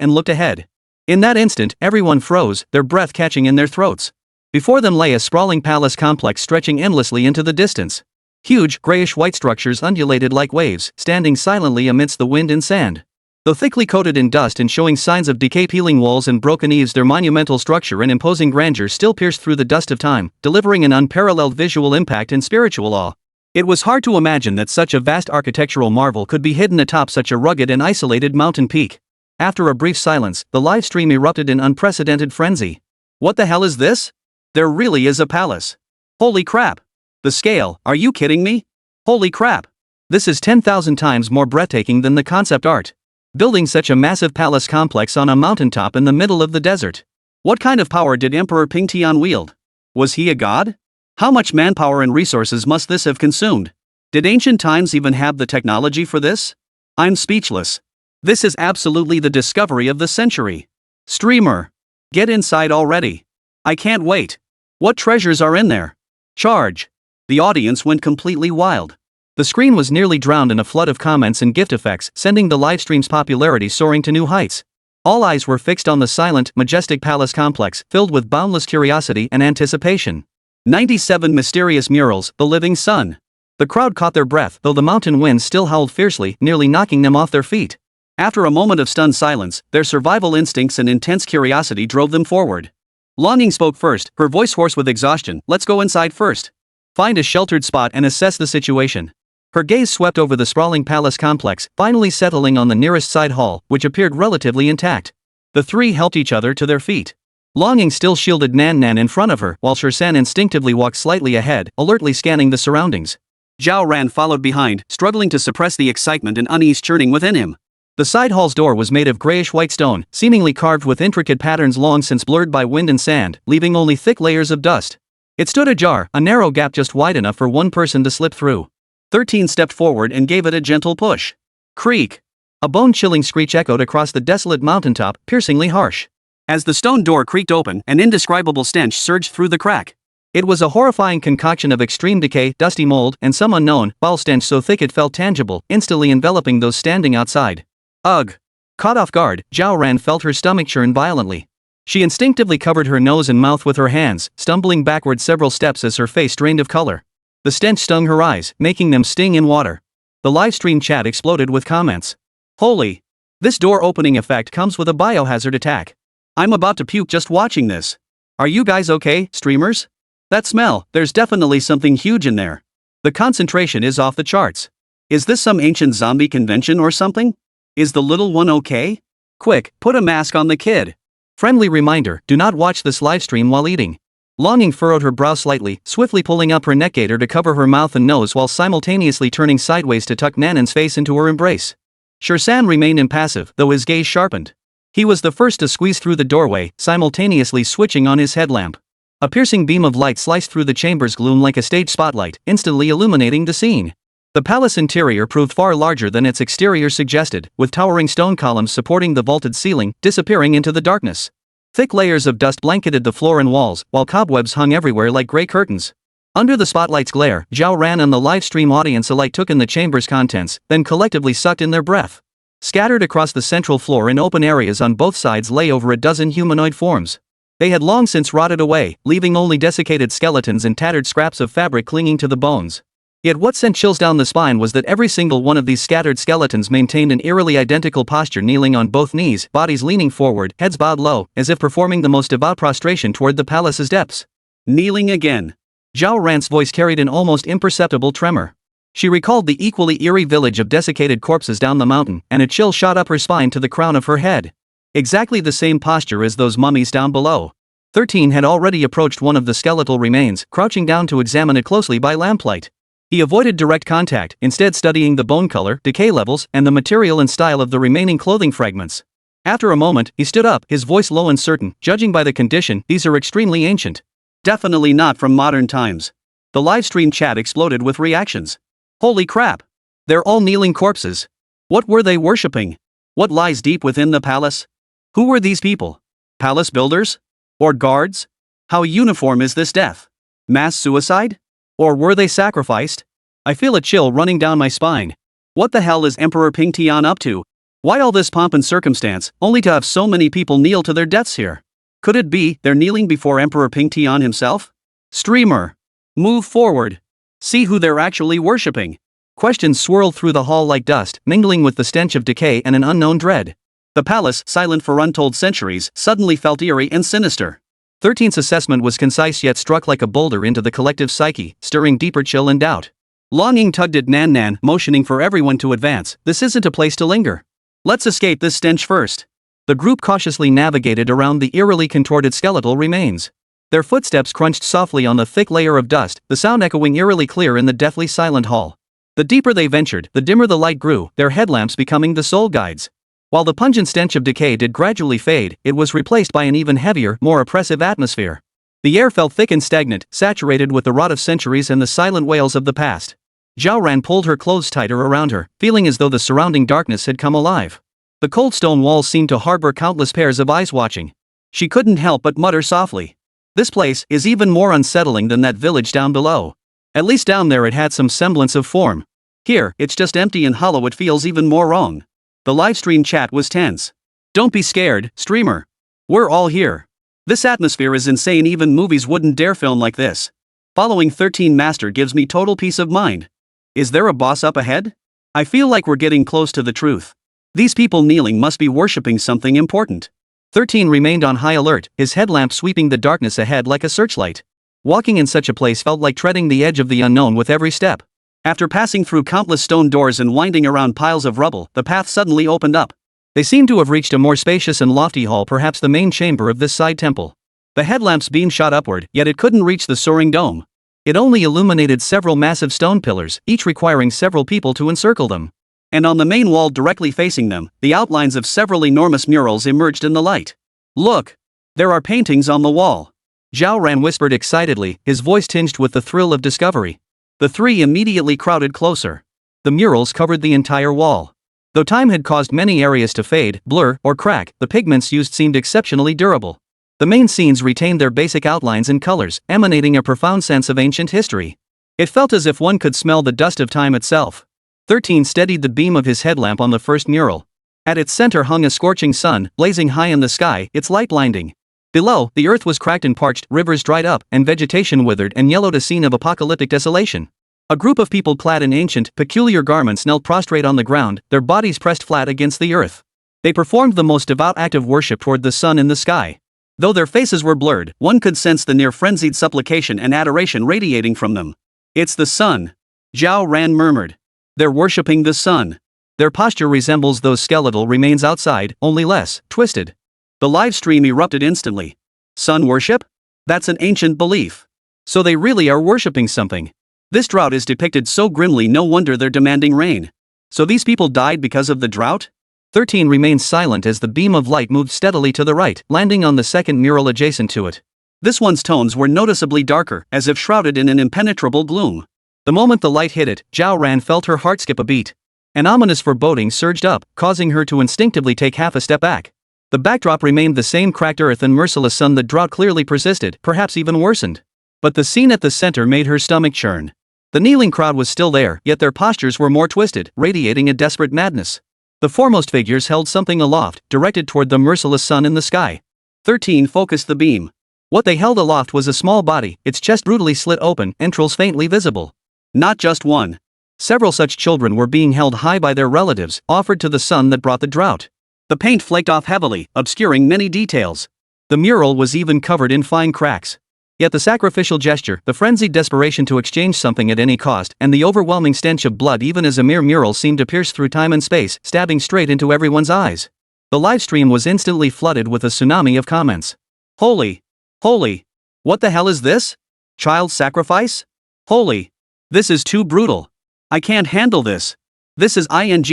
and looked ahead. In that instant, everyone froze, their breath catching in their throats. Before them lay a sprawling palace complex stretching endlessly into the distance. Huge, grayish-white structures undulated like waves, standing silently amidst the wind and sand. Though thickly coated in dust and showing signs of decay, peeling walls and broken eaves, their monumental structure and imposing grandeur still pierced through the dust of time, delivering an unparalleled visual impact and spiritual awe. It was hard to imagine that such a vast architectural marvel could be hidden atop such a rugged and isolated mountain peak. After a brief silence, the live stream erupted in unprecedented frenzy. What the hell is this? There really is a palace. Holy crap. The scale, are you kidding me? Holy crap. This is 10,000 times more breathtaking than the concept art. Building such a massive palace complex on a mountaintop in the middle of the desert. What kind of power did Emperor Pingtian wield? Was he a god? How much manpower and resources must this have consumed? Did ancient times even have the technology for this? I'm speechless. This is absolutely the discovery of the century. Streamer. Get inside already. I can't wait. What treasures are in there? Charge. The audience went completely wild. The screen was nearly drowned in a flood of comments and gift effects, sending the livestream's popularity soaring to new heights. All eyes were fixed on the silent, majestic palace complex, filled with boundless curiosity and anticipation. 97 mysterious murals, the living sun. The crowd caught their breath, though the mountain winds still howled fiercely, nearly knocking them off their feet. After a moment of stunned silence, their survival instincts and intense curiosity drove them forward. Long Ying spoke first, her voice hoarse with exhaustion. Let's go inside first. Find a sheltered spot and assess the situation. Her gaze swept over the sprawling palace complex, finally settling on the nearest side hall, which appeared relatively intact. The three helped each other to their feet. Long Ying still shielded Nan Nan in front of her, while San instinctively walked slightly ahead, alertly scanning the surroundings. Zhao Ran followed behind, struggling to suppress the excitement and unease churning within him. The side hall's door was made of grayish-white stone, seemingly carved with intricate patterns long since blurred by wind and sand, leaving only thick layers of dust. It stood ajar, a narrow gap just wide enough for one person to slip through. 13 stepped forward and gave it a gentle push. Creak! A bone-chilling screech echoed across the desolate mountaintop, piercingly harsh. As the stone door creaked open, an indescribable stench surged through the crack. It was a horrifying concoction of extreme decay, dusty mold, and some unknown, foul stench so thick it felt tangible, instantly enveloping those standing outside. Ugh! Caught off guard, Zhao Ran felt her stomach churn violently. She instinctively covered her nose and mouth with her hands, stumbling backward several steps as her face drained of color. The stench stung her eyes, making them sting in water. The livestream chat exploded with comments. Holy! This door-opening effect comes with a biohazard attack. I'm about to puke just watching this. Are you guys okay, streamers? That smell, there's definitely something huge in there. The concentration is off the charts. Is this some ancient zombie convention or something? Is the little one okay? Quick, put a mask on the kid. Friendly reminder, do not watch this livestream while eating. Longing furrowed her brow slightly, swiftly pulling up her neck gaiter to cover her mouth and nose while simultaneously turning sideways to tuck Nanan's face into her embrace. Shirsan remained impassive, though his gaze sharpened. He was the first to squeeze through the doorway, simultaneously switching on his headlamp. A piercing beam of light sliced through the chamber's gloom like a stage spotlight, instantly illuminating the scene. The palace interior proved far larger than its exterior suggested, with towering stone columns supporting the vaulted ceiling, disappearing into the darkness. Thick layers of dust blanketed the floor and walls, while cobwebs hung everywhere like gray curtains. Under the spotlight's glare, Zhao Ran and the livestream audience alike took in the chamber's contents, then collectively sucked in their breath. Scattered across the central floor in open areas on both sides lay over a dozen humanoid forms. They had long since rotted away, leaving only desiccated skeletons and tattered scraps of fabric clinging to the bones. Yet what sent chills down the spine was that every single one of these scattered skeletons maintained an eerily identical posture, kneeling on both knees, bodies leaning forward, heads bowed low, as if performing the most devout prostration toward the palace's depths. Kneeling again. Zhao Ran's voice carried an almost imperceptible tremor. She recalled the equally eerie village of desiccated corpses down the mountain, and a chill shot up her spine to the crown of her head. Exactly the same posture as those mummies down below. 13 had already approached one of the skeletal remains, crouching down to examine it closely by lamplight. He avoided direct contact, instead studying the bone color, decay levels, and the material and style of the remaining clothing fragments. After a moment, he stood up, his voice low and certain. Judging by the condition, these are extremely ancient. Definitely not from modern times. The livestream chat exploded with reactions. Holy crap! They're all kneeling corpses. What were they worshipping? What lies deep within the palace? Who were these people? Palace builders? Or guards? How uniform is this death? Mass suicide? Or were they sacrificed? I feel a chill running down my spine. What the hell is Emperor Pingtian up to? Why all this pomp and circumstance, only to have so many people kneel to their deaths here? Could it be they're kneeling before Emperor Pingtian himself? Streamer. Move forward. See who they're actually worshipping. Questions swirled through the hall like dust, mingling with the stench of decay and an unknown dread. The palace, silent for untold centuries, suddenly felt eerie and sinister. 13's assessment was concise yet struck like a boulder into the collective psyche, stirring deeper chill and doubt. Longing tugged at Nan, motioning for everyone to advance. This isn't a place to linger. Let's escape this stench first. The group cautiously navigated around the eerily contorted skeletal remains. Their footsteps crunched softly on the thick layer of dust, the sound echoing eerily clear in the deathly silent hall. The deeper they ventured, the dimmer the light grew, their headlamps becoming the sole guides. While the pungent stench of decay did gradually fade, it was replaced by an even heavier, more oppressive atmosphere. The air felt thick and stagnant, saturated with the rot of centuries and the silent wails of the past. Zhao Ran pulled her clothes tighter around her, feeling as though the surrounding darkness had come alive. The cold stone walls seemed to harbor countless pairs of eyes watching. She couldn't help but mutter softly. This place is even more unsettling than that village down below. At least down there it had some semblance of form. Here, it's just empty and hollow. It feels even more wrong. The livestream chat was tense. Don't be scared, streamer. We're all here. This atmosphere is insane. Even movies wouldn't dare film like this. Following 13 Master gives me total peace of mind. Is there a boss up ahead? I feel like we're getting close to the truth. These people kneeling must be worshipping something important. 13 remained on high alert, his headlamp sweeping the darkness ahead like a searchlight. Walking in such a place felt like treading the edge of the unknown with every step. After passing through countless stone doors and winding around piles of rubble, the path suddenly opened up. They seemed to have reached a more spacious and lofty hall, perhaps the main chamber of this side temple. The headlamp's beam shot upward, yet it couldn't reach the soaring dome. It only illuminated several massive stone pillars, each requiring several people to encircle them. And on the main wall directly facing them, the outlines of several enormous murals emerged in the light. Look! There are paintings on the wall. Zhao Ran whispered excitedly, his voice tinged with the thrill of discovery. The three immediately crowded closer. The murals covered the entire wall. Though time had caused many areas to fade, blur, or crack, the pigments used seemed exceptionally durable. The main scenes retained their basic outlines and colors, emanating a profound sense of ancient history. It felt as if one could smell the dust of time itself. 13 steadied the beam of his headlamp on the first mural. At its center hung a scorching sun, blazing high in the sky, its light blinding. Below, the earth was cracked and parched, rivers dried up, and vegetation withered and yellowed, a scene of apocalyptic desolation. A group of people clad in ancient, peculiar garments knelt prostrate on the ground, their bodies pressed flat against the earth. They performed the most devout act of worship toward the sun in the sky. Though their faces were blurred, one could sense the near-frenzied supplication and adoration radiating from them. "It's the sun," Zhao Ran murmured. "They're worshipping the sun." Their posture resembles those skeletal remains outside, only less twisted. The live stream erupted instantly. Sun worship? That's an ancient belief. So they really are worshipping something. This drought is depicted so grimly, no wonder they're demanding rain. So these people died because of the drought? 13 remained silent as the beam of light moved steadily to the right, landing on the second mural adjacent to it. This one's tones were noticeably darker, as if shrouded in an impenetrable gloom. The moment the light hit it, Zhao Ran felt her heart skip a beat. An ominous foreboding surged up, causing her to instinctively take half a step back. The backdrop remained the same: cracked earth and merciless sun. The drought clearly persisted, perhaps even worsened. But the scene at the center made her stomach churn. The kneeling crowd was still there, yet their postures were more twisted, radiating a desperate madness. The foremost figures held something aloft, directed toward the merciless sun in the sky. 13 focused the beam. What they held aloft was a small body, its chest brutally slit open, entrails faintly visible. Not just one. Several such children were being held high by their relatives, offered to the sun that brought the drought. The paint flaked off heavily, obscuring many details. The mural was even covered in fine cracks. Yet the sacrificial gesture, the frenzied desperation to exchange something at any cost, and the overwhelming stench of blood even as a mere mural seemed to pierce through time and space, stabbing straight into everyone's eyes. The livestream was instantly flooded with a tsunami of comments. Holy! Holy! What the hell is this? Child sacrifice? Holy! This is too brutal. I can't handle this. This is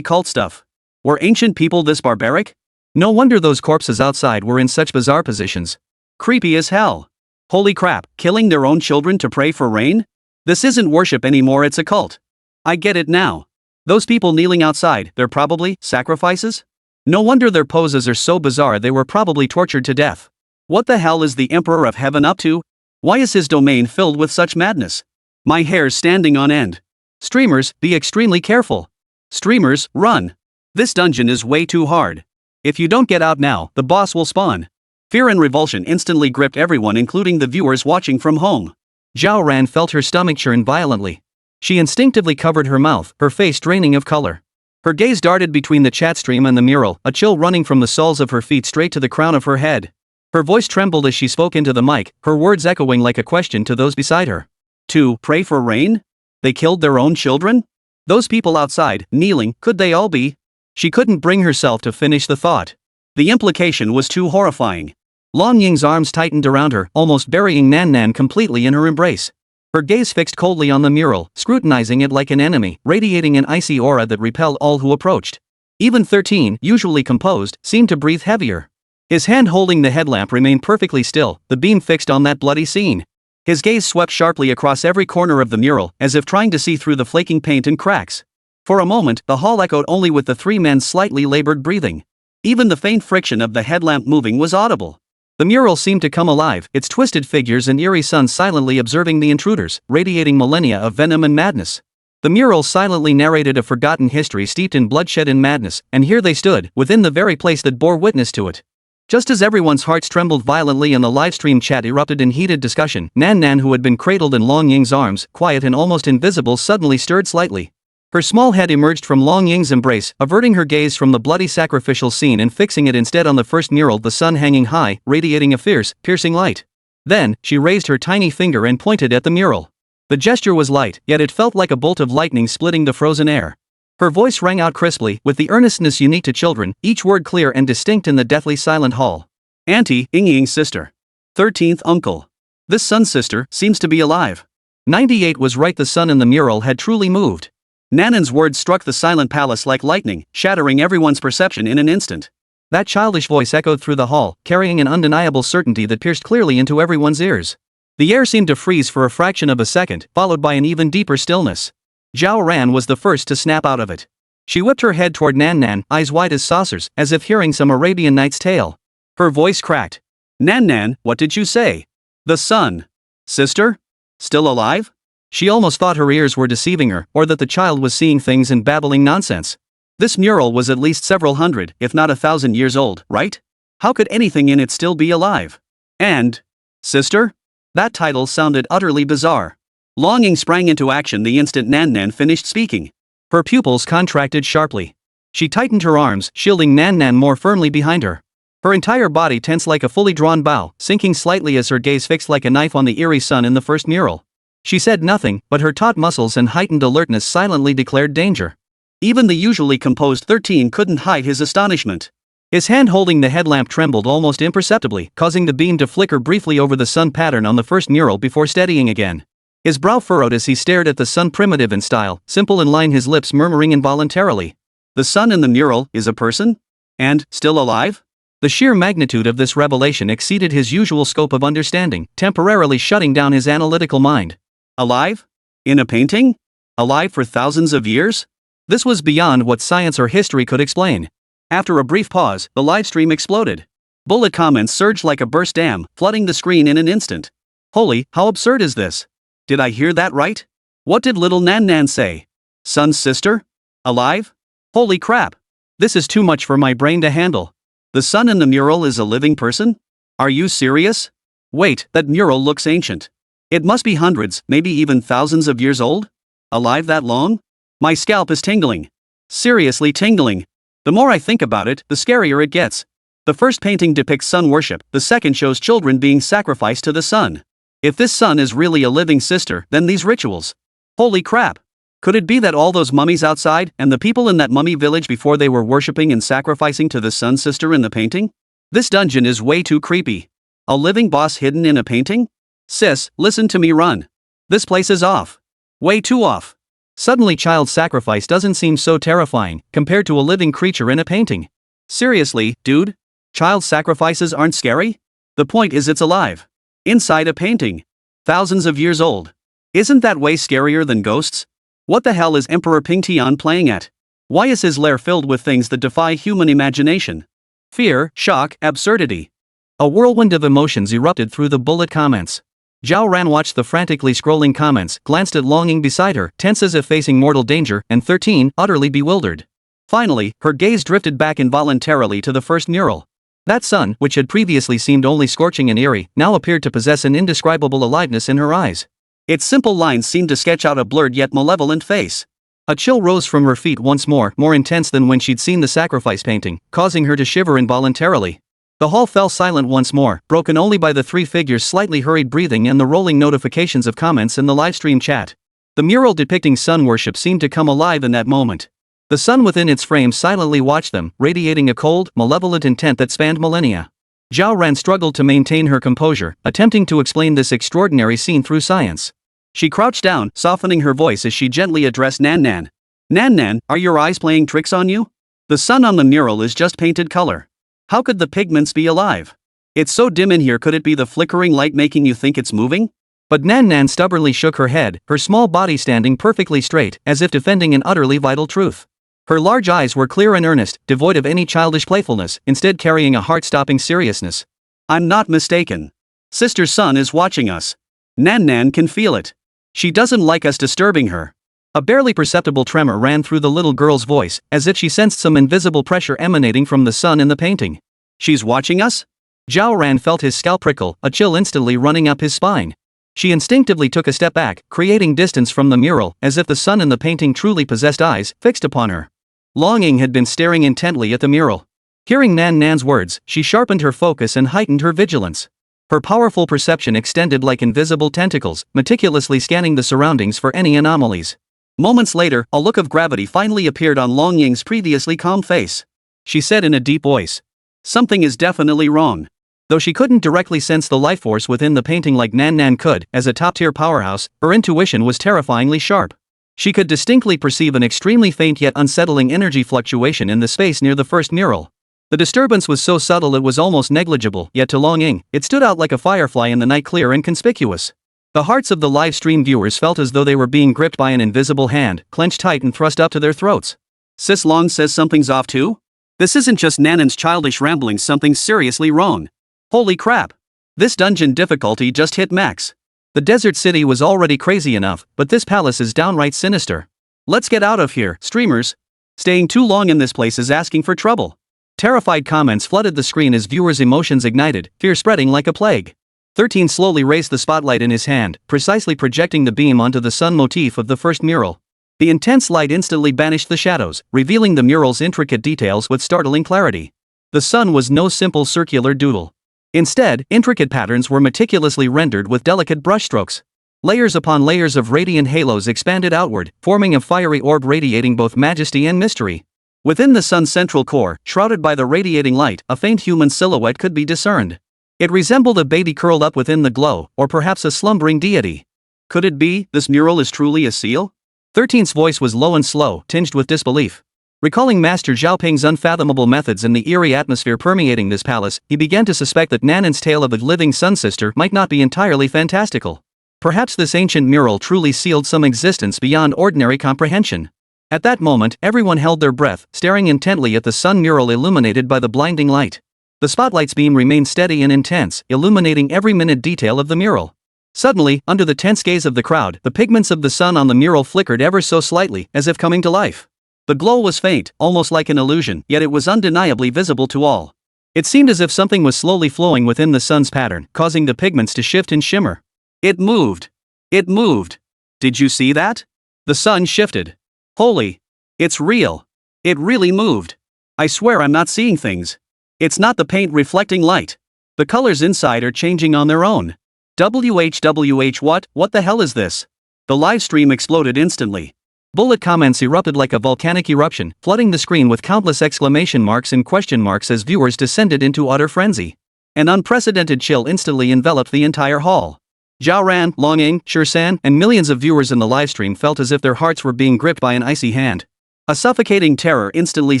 cult stuff. Were ancient people this barbaric? No wonder those corpses outside were in such bizarre positions. Creepy as hell. Holy crap, killing their own children to pray for rain? This isn't worship anymore, it's a cult. I get it now. Those people kneeling outside, they're probably sacrifices? No wonder their poses are so bizarre, they were probably tortured to death. What the hell is the Emperor of Heaven up to? Why is his domain filled with such madness? My hair's standing on end. Streamers, be extremely careful. Streamers, run. This dungeon is way too hard. If you don't get out now, the boss will spawn. Fear and revulsion instantly gripped everyone, including the viewers watching from home. Zhao Ran felt her stomach churn violently. She instinctively covered her mouth, her face draining of color. Her gaze darted between the chat stream and the mural, a chill running from the soles of her feet straight to the crown of her head. Her voice trembled as she spoke into the mic, her words echoing like a question to those beside her. To pray for rain? They killed their own children? Those people outside, kneeling, could they all be? She couldn't bring herself to finish the thought. The implication was too horrifying. Long Ying's arms tightened around her, almost burying Nan Nan completely in her embrace. Her gaze fixed coldly on the mural, scrutinizing it like an enemy, radiating an icy aura that repelled all who approached. Even 13, usually composed, seemed to breathe heavier. His hand holding the headlamp remained perfectly still, the beam fixed on that bloody scene. His gaze swept sharply across every corner of the mural, as if trying to see through the flaking paint and cracks. For a moment, the hall echoed only with the three men's slightly labored breathing. Even the faint friction of the headlamp moving was audible. The mural seemed to come alive, its twisted figures and eerie sun silently observing the intruders, radiating millennia of venom and madness. The mural silently narrated a forgotten history steeped in bloodshed and madness, and here they stood, within the very place that bore witness to it. Just as everyone's hearts trembled violently and the livestream chat erupted in heated discussion, Nan Nan, who had been cradled in Long Ying's arms, quiet and almost invisible, suddenly stirred slightly. Her small head emerged from Long Ying's embrace, averting her gaze from the bloody sacrificial scene and fixing it instead on the first mural, the sun hanging high, radiating a fierce, piercing light. Then, she raised her tiny finger and pointed at the mural. The gesture was light, yet it felt like a bolt of lightning splitting the frozen air. Her voice rang out crisply, with the earnestness unique to children, each word clear and distinct in the deathly silent hall. Auntie, Yingying's sister. 13th uncle. This sun's sister seems to be alive. 98 was right, the sun in the mural had truly moved. Nanan's words struck the silent palace like lightning, shattering everyone's perception in an instant. That childish voice echoed through the hall, carrying an undeniable certainty that pierced clearly into everyone's ears. The air seemed to freeze for a fraction of a second, followed by an even deeper stillness. Zhao Ran was the first to snap out of it. She whipped her head toward Nan Nan, eyes wide as saucers, as if hearing some Arabian Nights tale. Her voice cracked. Nan, what did you say? The sun. Sister? Still alive? She almost thought her ears were deceiving her, or that the child was seeing things and babbling nonsense. This mural was at least several hundred, if not 1,000 years old, right? How could anything in it still be alive? And, sister? That title sounded utterly bizarre. Longing sprang into action the instant Nan finished speaking. Her pupils contracted sharply. She tightened her arms, shielding Nan more firmly behind her. Her entire body tensed like a fully drawn bow, sinking slightly as her gaze fixed like a knife on the eerie sun in the first mural. She said nothing, but her taut muscles and heightened alertness silently declared danger. Even the usually composed 13 couldn't hide his astonishment. His hand holding the headlamp trembled almost imperceptibly, causing the beam to flicker briefly over the sun pattern on the first mural before steadying again. His brow furrowed as he stared at the sun, primitive in style, simple in line, his lips murmuring involuntarily. The sun in the mural is a person? And, still alive? The sheer magnitude of this revelation exceeded his usual scope of understanding, temporarily shutting down his analytical mind. Alive? In a painting? Alive for thousands of years? This was beyond what science or history could explain. After a brief pause, the livestream exploded. Bullet comments surged like a burst dam, flooding the screen in an instant. Holy, how absurd is this? Did I hear that right? What did little Nan say? Sun's sister? Alive? Holy crap! This is too much for my brain to handle. The sun in the mural is a living person? Are you serious? Wait, that mural looks ancient. It must be hundreds, maybe even thousands of years old? Alive that long? My scalp is tingling. Seriously tingling. The more I think about it, the scarier it gets. The first painting depicts sun worship, the second shows children being sacrificed to the sun. If this sun is really a living sister, then these rituals. Holy crap! Could it be that all those mummies outside, and the people in that mummy village before they were worshipping and sacrificing to the sun sister in the painting? This dungeon is way too creepy. A living boss hidden in a painting? Sis, listen to me, run. This place is off. Way too off. Suddenly child sacrifice doesn't seem so terrifying, compared to a living creature in a painting. Seriously, dude? Child sacrifices aren't scary? The point is it's alive. Inside a painting. Thousands of years old. Isn't that way scarier than ghosts? What the hell is Emperor Pingtian playing at? Why is his lair filled with things that defy human imagination? Fear, shock, absurdity. A whirlwind of emotions erupted through the bullet comments. Zhao Ran watched the frantically scrolling comments, glanced at Longing beside her, tense as if facing mortal danger, and 13, utterly bewildered. Finally, her gaze drifted back involuntarily to the first mural. That sun, which had previously seemed only scorching and eerie, now appeared to possess an indescribable aliveness in her eyes. Its simple lines seemed to sketch out a blurred yet malevolent face. A chill rose from her feet once more intense than when she'd seen the sacrifice painting, causing her to shiver involuntarily. The hall fell silent once more, broken only by the three figures' slightly hurried breathing and the rolling notifications of comments in the livestream chat. The mural depicting sun worship seemed to come alive in that moment. The sun within its frame silently watched them, radiating a cold, malevolent intent that spanned millennia. Zhao Ran struggled to maintain her composure, attempting to explain this extraordinary scene through science. She crouched down, softening her voice as she gently addressed Nan. Nan, are your eyes playing tricks on you? The sun on the mural is just painted color. How could the pigments be alive? It's so dim in here, could it be the flickering light making you think it's moving? But Nan stubbornly shook her head, her small body standing perfectly straight, as if defending an utterly vital truth. Her large eyes were clear and earnest, devoid of any childish playfulness, instead carrying a heart-stopping seriousness. I'm not mistaken. Sister's son is watching us. Nan can feel it. She doesn't like us disturbing her. A barely perceptible tremor ran through the little girl's voice, as if she sensed some invisible pressure emanating from the sun in the painting. She's watching us? Zhao Ran felt his scalp prickle, a chill instantly running up his spine. She instinctively took a step back, creating distance from the mural, as if the sun in the painting truly possessed eyes, fixed upon her. Longing had been staring intently at the mural. Hearing Nan's words, she sharpened her focus and heightened her vigilance. Her powerful perception extended like invisible tentacles, meticulously scanning the surroundings for any anomalies. Moments later, a look of gravity finally appeared on Longying's previously calm face. She said in a deep voice, "Something is definitely wrong." Though she couldn't directly sense the life force within the painting like Nan could, as a top-tier powerhouse, her intuition was terrifyingly sharp. She could distinctly perceive an extremely faint yet unsettling energy fluctuation in the space near the first mural. The disturbance was so subtle it was almost negligible, yet to Longing, it stood out like a firefly in the night, clear and conspicuous. The hearts of the live stream viewers felt as though they were being gripped by an invisible hand, clenched tight and thrust up to their throats. Sis Long says something's off too? This isn't just Nan's childish ramblings, something's seriously wrong. Holy crap! This dungeon difficulty just hit max. The desert city was already crazy enough, but this palace is downright sinister. Let's get out of here, streamers. Staying too long in this place is asking for trouble. Terrified comments flooded the screen as viewers' emotions ignited, fear spreading like a plague. 13 slowly raised the spotlight in his hand, precisely projecting the beam onto the sun motif of the first mural. The intense light instantly banished the shadows, revealing the mural's intricate details with startling clarity. The sun was no simple circular doodle. Instead, intricate patterns were meticulously rendered with delicate brushstrokes. Layers upon layers of radiant halos expanded outward, forming a fiery orb radiating both majesty and mystery. Within the sun's central core, shrouded by the radiating light, a faint human silhouette could be discerned. It resembled a baby curled up within the glow, or perhaps a slumbering deity. Could it be, this mural is truly a seal? 13's voice was low and slow, tinged with disbelief. Recalling Master Xiaoping's unfathomable methods and the eerie atmosphere permeating this palace, he began to suspect that Nanan's tale of the living sun sister might not be entirely fantastical. Perhaps this ancient mural truly sealed some existence beyond ordinary comprehension. At that moment, everyone held their breath, staring intently at the sun mural illuminated by the blinding light. The spotlight's beam remained steady and intense, illuminating every minute detail of the mural. Suddenly, under the tense gaze of the crowd, the pigments of the sun on the mural flickered ever so slightly, as if coming to life. The glow was faint, almost like an illusion, yet it was undeniably visible to all. It seemed as if something was slowly flowing within the sun's pattern, causing the pigments to shift and shimmer. It moved. It moved. Did you see that? The sun shifted. Holy! It's real. It really moved. I swear I'm not seeing things. It's not the paint reflecting light. The colors inside are changing on their own. WHWH what the hell is this? The live stream exploded instantly. Bullet comments erupted like a volcanic eruption, flooding the screen with countless exclamation marks and question marks as viewers descended into utter frenzy. An unprecedented chill instantly enveloped the entire hall. Zhao Ran, Long Ying, Shirsan, and millions of viewers in the livestream felt as if their hearts were being gripped by an icy hand. A suffocating terror instantly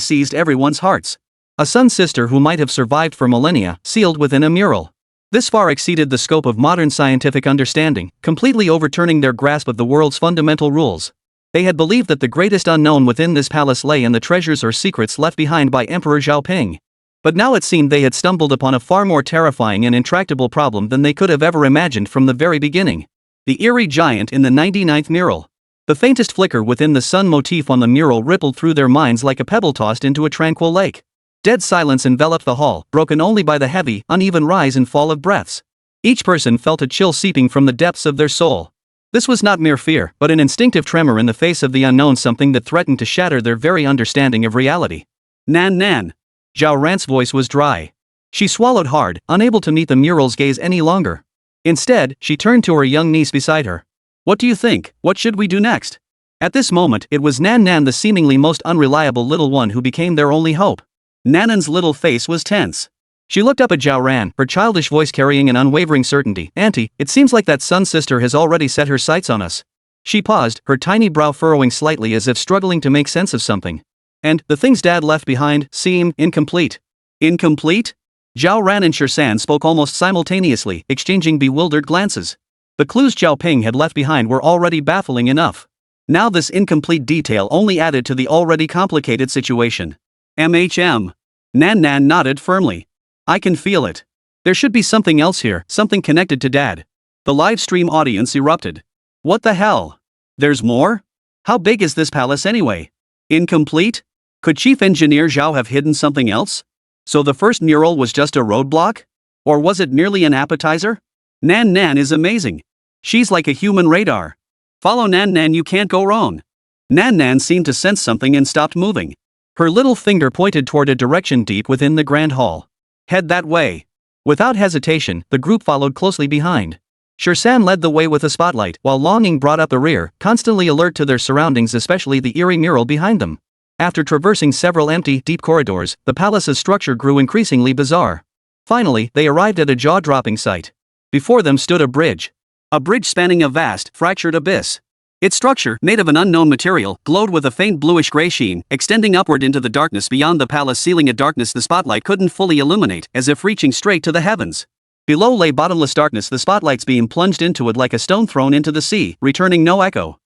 seized everyone's hearts. A sun sister who might have survived for millennia, sealed within a mural. This far exceeded the scope of modern scientific understanding, completely overturning their grasp of the world's fundamental rules. They had believed that the greatest unknown within this palace lay in the treasures or secrets left behind by Emperor Xiaoping. But now it seemed they had stumbled upon a far more terrifying and intractable problem than they could have ever imagined from the very beginning. The eerie giant in the 99th mural. The faintest flicker within the sun motif on the mural rippled through their minds like a pebble tossed into a tranquil lake. Dead silence enveloped the hall, broken only by the heavy, uneven rise and fall of breaths. Each person felt a chill seeping from the depths of their soul. This was not mere fear, but an instinctive tremor in the face of the unknown, something that threatened to shatter their very understanding of reality. Nan. Zhao Ran's voice was dry. She swallowed hard, unable to meet the mural's gaze any longer. Instead, she turned to her young niece beside her. What do you think? What should we do next? At this moment, it was Nan, the seemingly most unreliable little one, who became their only hope. Nanan's little face was tense. She looked up at Zhao Ran, her childish voice carrying an unwavering certainty. Auntie, it seems like that sun sister has already set her sights on us. She paused, her tiny brow furrowing slightly as if struggling to make sense of something. And the things Dad left behind seem incomplete. Incomplete? Zhao Ran and Shirsan spoke almost simultaneously, exchanging bewildered glances. The clues Xiaoping had left behind were already baffling enough. Now this incomplete detail only added to the already complicated situation. MHM. Nan nodded firmly. I can feel it. There should be something else here, something connected to Dad. The live stream audience erupted. What the hell? There's more? How big is this palace anyway? Incomplete? Could Chief Engineer Zhao have hidden something else? So the first mural was just a roadblock? Or was it merely an appetizer? Nan is amazing. She's like a human radar. Follow Nan, you can't go wrong. Nan seemed to sense something and stopped moving. Her little finger pointed toward a direction deep within the grand hall. Head that way. Without hesitation, the group followed closely behind. Shirsan led the way with a spotlight, while Long Ying brought up the rear, constantly alert to their surroundings, especially the eerie mural behind them. After traversing several empty, deep corridors, the palace's structure grew increasingly bizarre. Finally, they arrived at a jaw-dropping sight. Before them stood a bridge. A bridge spanning a vast, fractured abyss. Its structure, made of an unknown material, glowed with a faint bluish-gray sheen, extending upward into the darkness beyond the palace ceiling, a darkness the spotlight couldn't fully illuminate, as if reaching straight to the heavens. Below lay bottomless darkness. The spotlight's beam plunged into it like a stone thrown into the sea, returning no echo.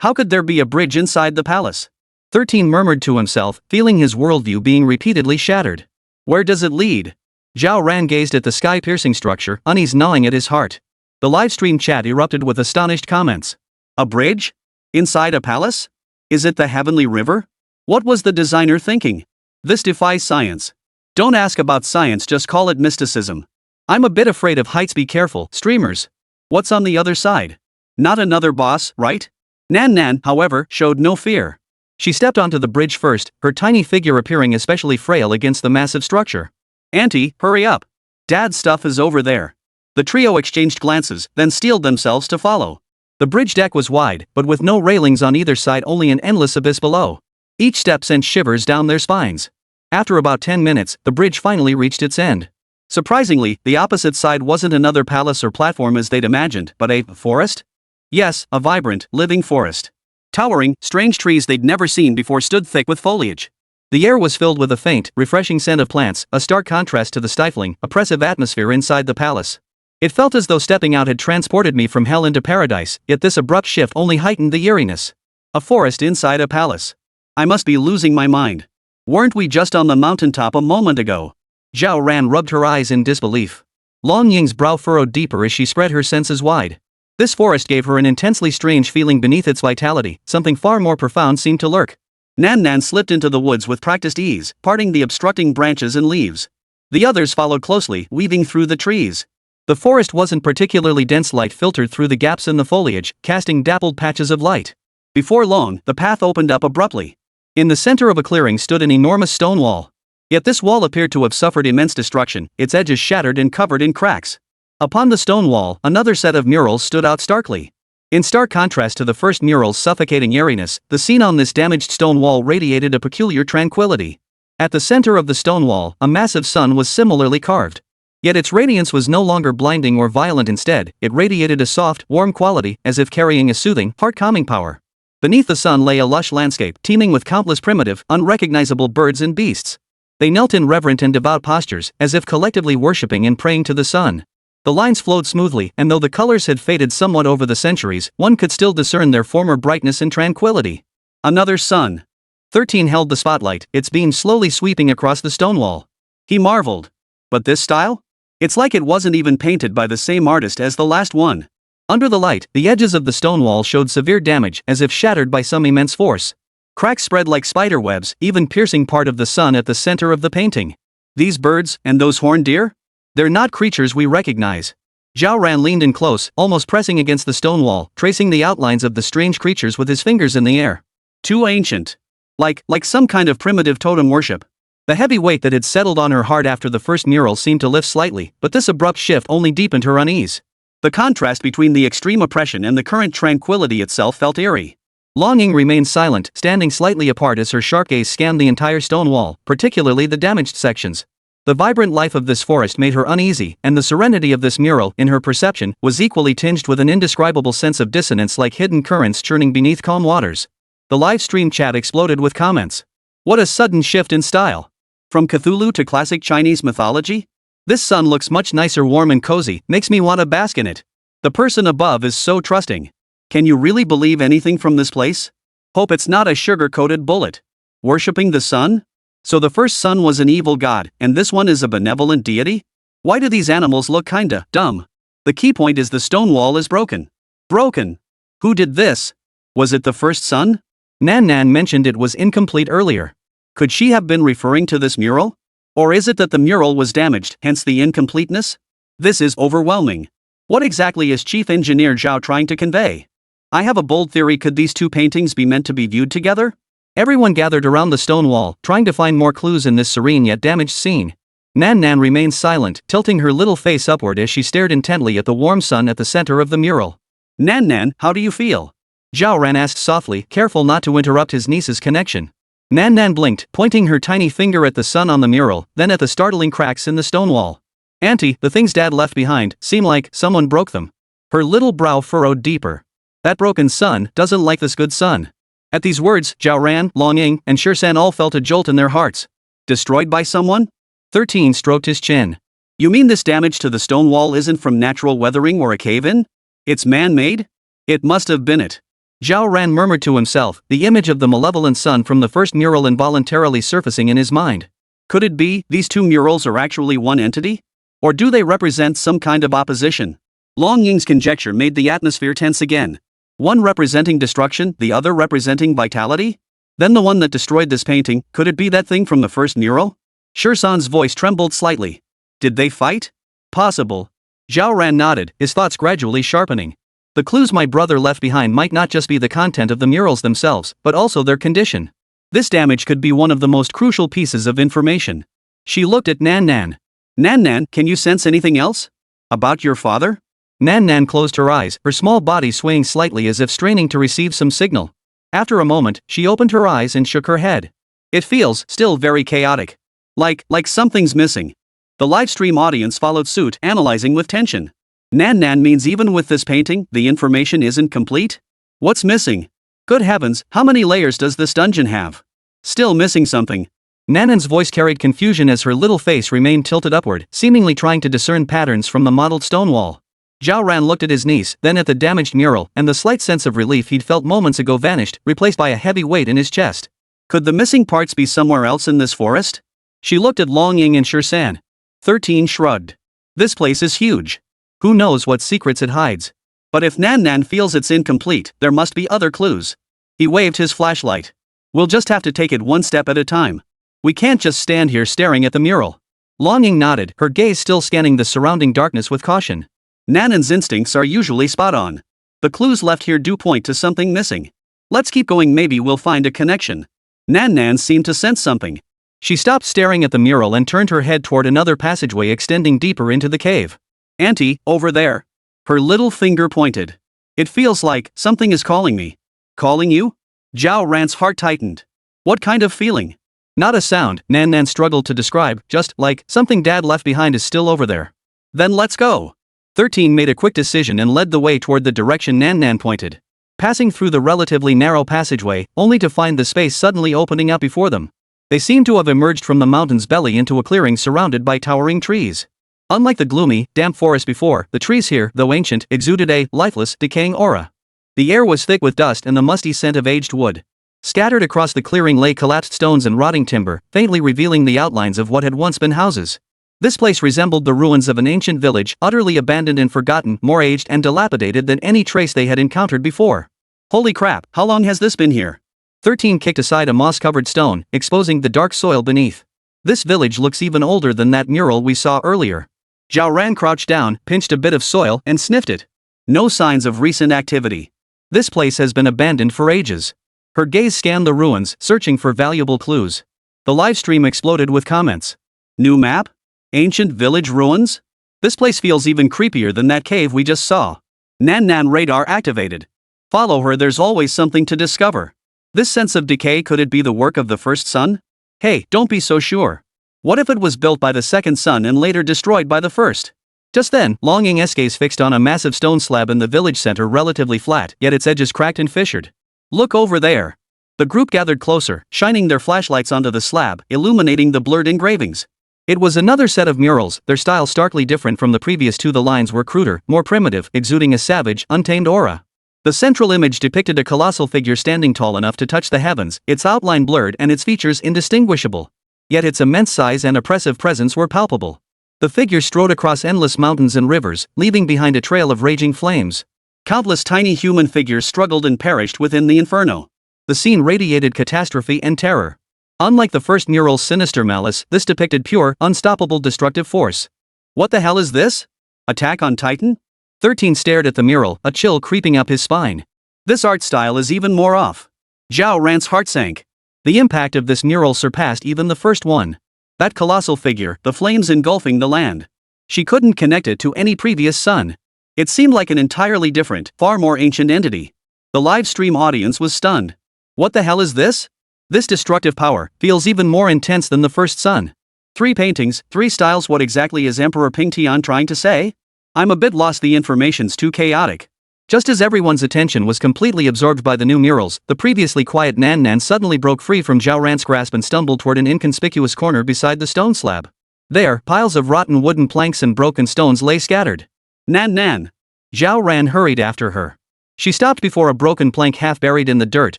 How could there be a bridge inside the palace? 13 murmured to himself, feeling his worldview being repeatedly shattered. Where does it lead? Zhao Ran gazed at the sky-piercing structure, unease gnawing at his heart. The livestream chat erupted with astonished comments. A bridge? Inside a palace? Is it the heavenly river? What was the designer thinking? This defies science. Don't ask about science, just call it mysticism. I'm a bit afraid of heights, be careful, streamers. What's on the other side? Not another boss, right? Nan Nan, however, showed no fear. She stepped onto the bridge first, her tiny figure appearing especially frail against the massive structure. Auntie, hurry up. Dad's stuff is over there. The trio exchanged glances, then steeled themselves to follow. The bridge deck was wide, but with no railings on either side, only an endless abyss below. Each step sent shivers down their spines. After about 10 minutes, the bridge finally reached its end. Surprisingly, the opposite side wasn't another palace or platform as they'd imagined, but a forest? Yes, a vibrant, living forest. Towering, strange trees they'd never seen before stood thick with foliage. The air was filled with a faint, refreshing scent of plants, a stark contrast to the stifling, oppressive atmosphere inside the palace. It felt as though stepping out had transported me from hell into paradise, yet this abrupt shift only heightened the eeriness. A forest inside a palace. I must be losing my mind. Weren't we just on the mountaintop a moment ago? Zhao Ran rubbed her eyes in disbelief. Long Ying's brow furrowed deeper as she spread her senses wide. This forest gave her an intensely strange feeling beneath its vitality, something far more profound seemed to lurk. Nan Nan slipped into the woods with practiced ease, parting the obstructing branches and leaves. The others followed closely, weaving through the trees. The forest wasn't particularly dense, light filtered through the gaps in the foliage, casting dappled patches of light. Before long, the path opened up abruptly. In the center of a clearing stood an enormous stone wall. Yet this wall appeared to have suffered immense destruction, its edges shattered and covered in cracks. Upon the stone wall, another set of murals stood out starkly. In stark contrast to the first mural's suffocating airiness, the scene on this damaged stone wall radiated a peculiar tranquility. At the center of the stone wall, a massive sun was similarly carved. Yet its radiance was no longer blinding or violent, instead, it radiated a soft, warm quality, as if carrying a soothing, heart-calming power. Beneath the sun lay a lush landscape, teeming with countless primitive, unrecognizable birds and beasts. They knelt in reverent and devout postures, as if collectively worshipping and praying to the sun. The lines flowed smoothly, and though the colors had faded somewhat over the centuries, one could still discern their former brightness and tranquility. Another sun. 13 held the spotlight, its beam slowly sweeping across the stone wall. He marveled. But this style? It's like it wasn't even painted by the same artist as the last one. Under the light, the edges of the stone wall showed severe damage, as if shattered by some immense force. Cracks spread like spider webs, even piercing part of the sun at the center of the painting. These birds, and those horned deer? They're not creatures we recognize. Zhao Ran leaned in close, almost pressing against the stone wall, tracing the outlines of the strange creatures with his fingers in the air. Too ancient. Like some kind of primitive totem worship. The heavy weight that had settled on her heart after the first mural seemed to lift slightly, but this abrupt shift only deepened her unease. The contrast between the extreme oppression and the current tranquility itself felt eerie. Longing remained silent, standing slightly apart as her sharp gaze scanned the entire stone wall, particularly the damaged sections. The vibrant life of this forest made her uneasy, and the serenity of this mural, in her perception, was equally tinged with an indescribable sense of dissonance, like hidden currents churning beneath calm waters. The live stream chat exploded with comments. What a sudden shift in style! From Cthulhu to classic Chinese mythology? This sun looks much nicer, warm and cozy, makes me want to bask in it. The person above is so trusting. Can you really believe anything from this place? Hope it's not a sugar-coated bullet. Worshipping the sun? So the first sun was an evil god, and this one is a benevolent deity? Why do these animals look kinda dumb? The key point is the stone wall is broken. Broken! Who did this? Was it the first sun? Nan Nan mentioned it was incomplete earlier. Could she have been referring to this mural? Or is it that the mural was damaged, hence the incompleteness? This is overwhelming. What exactly is Chief Engineer Zhao trying to convey? I have a bold theory. Could these two paintings be meant to be viewed together? Everyone gathered around the stone wall, trying to find more clues in this serene yet damaged scene. Nan Nan remained silent, tilting her little face upward as she stared intently at the warm sun at the center of the mural. Nan Nan, how do you feel? Zhao Ran asked softly, careful not to interrupt his niece's connection. Nan Nan blinked, pointing her tiny finger at the sun on the mural, then at the startling cracks in the stone wall. Auntie, the things Dad left behind seem like someone broke them. Her little brow furrowed deeper. That broken sun doesn't like this good sun. At these words, Zhao Ran, Long Ying, and Shirsan all felt a jolt in their hearts. Destroyed by someone? 13 stroked his chin. You mean this damage to the stone wall isn't from natural weathering or a cave-in? It's man-made? It must have been it. Zhao Ran murmured to himself, the image of the malevolent sun from the first mural involuntarily surfacing in his mind. Could it be these two murals are actually one entity? Or do they represent some kind of opposition? Long Ying's conjecture made the atmosphere tense again. One representing destruction, the other representing vitality? Then the one that destroyed this painting, could it be that thing from the first mural? Shirsan's voice trembled slightly. Did they fight? Possible. Zhao Ran nodded, his thoughts gradually sharpening. The clues my brother left behind might not just be the content of the murals themselves, but also their condition. This damage could be one of the most crucial pieces of information. She looked at Nan Nan. Nan Nan, can you sense anything else? About your father? Nan Nan closed her eyes, her small body swaying slightly as if straining to receive some signal. After a moment, she opened her eyes and shook her head. It feels still very chaotic. Like something's missing. The livestream audience followed suit, analyzing with tension. Nan Nan means even with this painting, the information isn't complete? What's missing? Good heavens, how many layers does this dungeon have? Still missing something. Nan Nan's voice carried confusion as her little face remained tilted upward, seemingly trying to discern patterns from the mottled stone wall. Zhao Ran looked at his niece, then at the damaged mural, and the slight sense of relief he'd felt moments ago vanished, replaced by a heavy weight in his chest. Could the missing parts be somewhere else in this forest? She looked at Long Ying and Shirsan. 13 shrugged. This place is huge. Who knows what secrets it hides? But if Nan Nan feels it's incomplete, there must be other clues. He waved his flashlight. We'll just have to take it one step at a time. We can't just stand here staring at the mural. Long Ying nodded, her gaze still scanning the surrounding darkness with caution. Nan Nan's instincts are usually spot on. The clues left here do point to something missing. Let's keep going, maybe we'll find a connection. Nan Nan seemed to sense something. She stopped staring at the mural and turned her head toward another passageway extending deeper into the cave. Auntie, over there. Her little finger pointed. It feels like something is calling me. Calling you? Zhao Ran's heart tightened. What kind of feeling? Not a sound, Nan Nan struggled to describe, just like something Dad left behind is still over there. Then let's go. 13 made a quick decision and led the way toward the direction Nan Nan pointed. Passing through the relatively narrow passageway, only to find the space suddenly opening up before them. They seemed to have emerged from the mountain's belly into a clearing surrounded by towering trees. Unlike the gloomy, damp forest before, the trees here, though ancient, exuded a lifeless, decaying aura. The air was thick with dust and the musty scent of aged wood. Scattered across the clearing lay collapsed stones and rotting timber, faintly revealing the outlines of what had once been houses. This place resembled the ruins of an ancient village, utterly abandoned and forgotten, more aged and dilapidated than any trace they had encountered before. Holy crap, how long has this been here? 13 kicked aside a moss-covered stone, exposing the dark soil beneath. This village looks even older than that mural we saw earlier. Zhao Ran crouched down, pinched a bit of soil, and sniffed it. No signs of recent activity. This place has been abandoned for ages. Her gaze scanned the ruins, searching for valuable clues. The livestream exploded with comments. New map? Ancient village ruins? This place feels even creepier than that cave we just saw. Nan Nan radar activated. Follow her, there's always something to discover. This sense of decay, could it be the work of the first sun? Hey, don't be so sure. What if it was built by the second sun and later destroyed by the first? Just then, Long Ying's gaze fixed on a massive stone slab in the village center, relatively flat, yet its edges cracked and fissured. Look over there. The group gathered closer, shining their flashlights onto the slab, illuminating the blurred engravings. It was another set of murals, their style starkly different from the previous two. The lines were cruder, more primitive, exuding a savage, untamed aura. The central image depicted a colossal figure standing tall enough to touch the heavens, its outline blurred and its features indistinguishable. Yet its immense size and oppressive presence were palpable. The figure strode across endless mountains and rivers, leaving behind a trail of raging flames. Countless tiny human figures struggled and perished within the inferno. The scene radiated catastrophe and terror. Unlike the first mural's sinister malice, this depicted pure, unstoppable destructive force. What the hell is this? Attack on Titan? 13 stared at the mural, a chill creeping up his spine. This art style is even more off. Zhao Ran's heart sank. The impact of this mural surpassed even the first one. That colossal figure, the flames engulfing the land. She couldn't connect it to any previous sun. It seemed like an entirely different, far more ancient entity. The live stream audience was stunned. What the hell is this? This destructive power feels even more intense than the first sun. 3 paintings, 3 styles. What exactly is Emperor Ping Tian trying to say? I'm a bit lost, the information's too chaotic. Just as everyone's attention was completely absorbed by the new murals, the previously quiet Nan Nan suddenly broke free from Zhao Ran's grasp and stumbled toward an inconspicuous corner beside the stone slab. There, piles of rotten wooden planks and broken stones lay scattered. Nan Nan! Zhao Ran hurried after her. She stopped before a broken plank half buried in the dirt,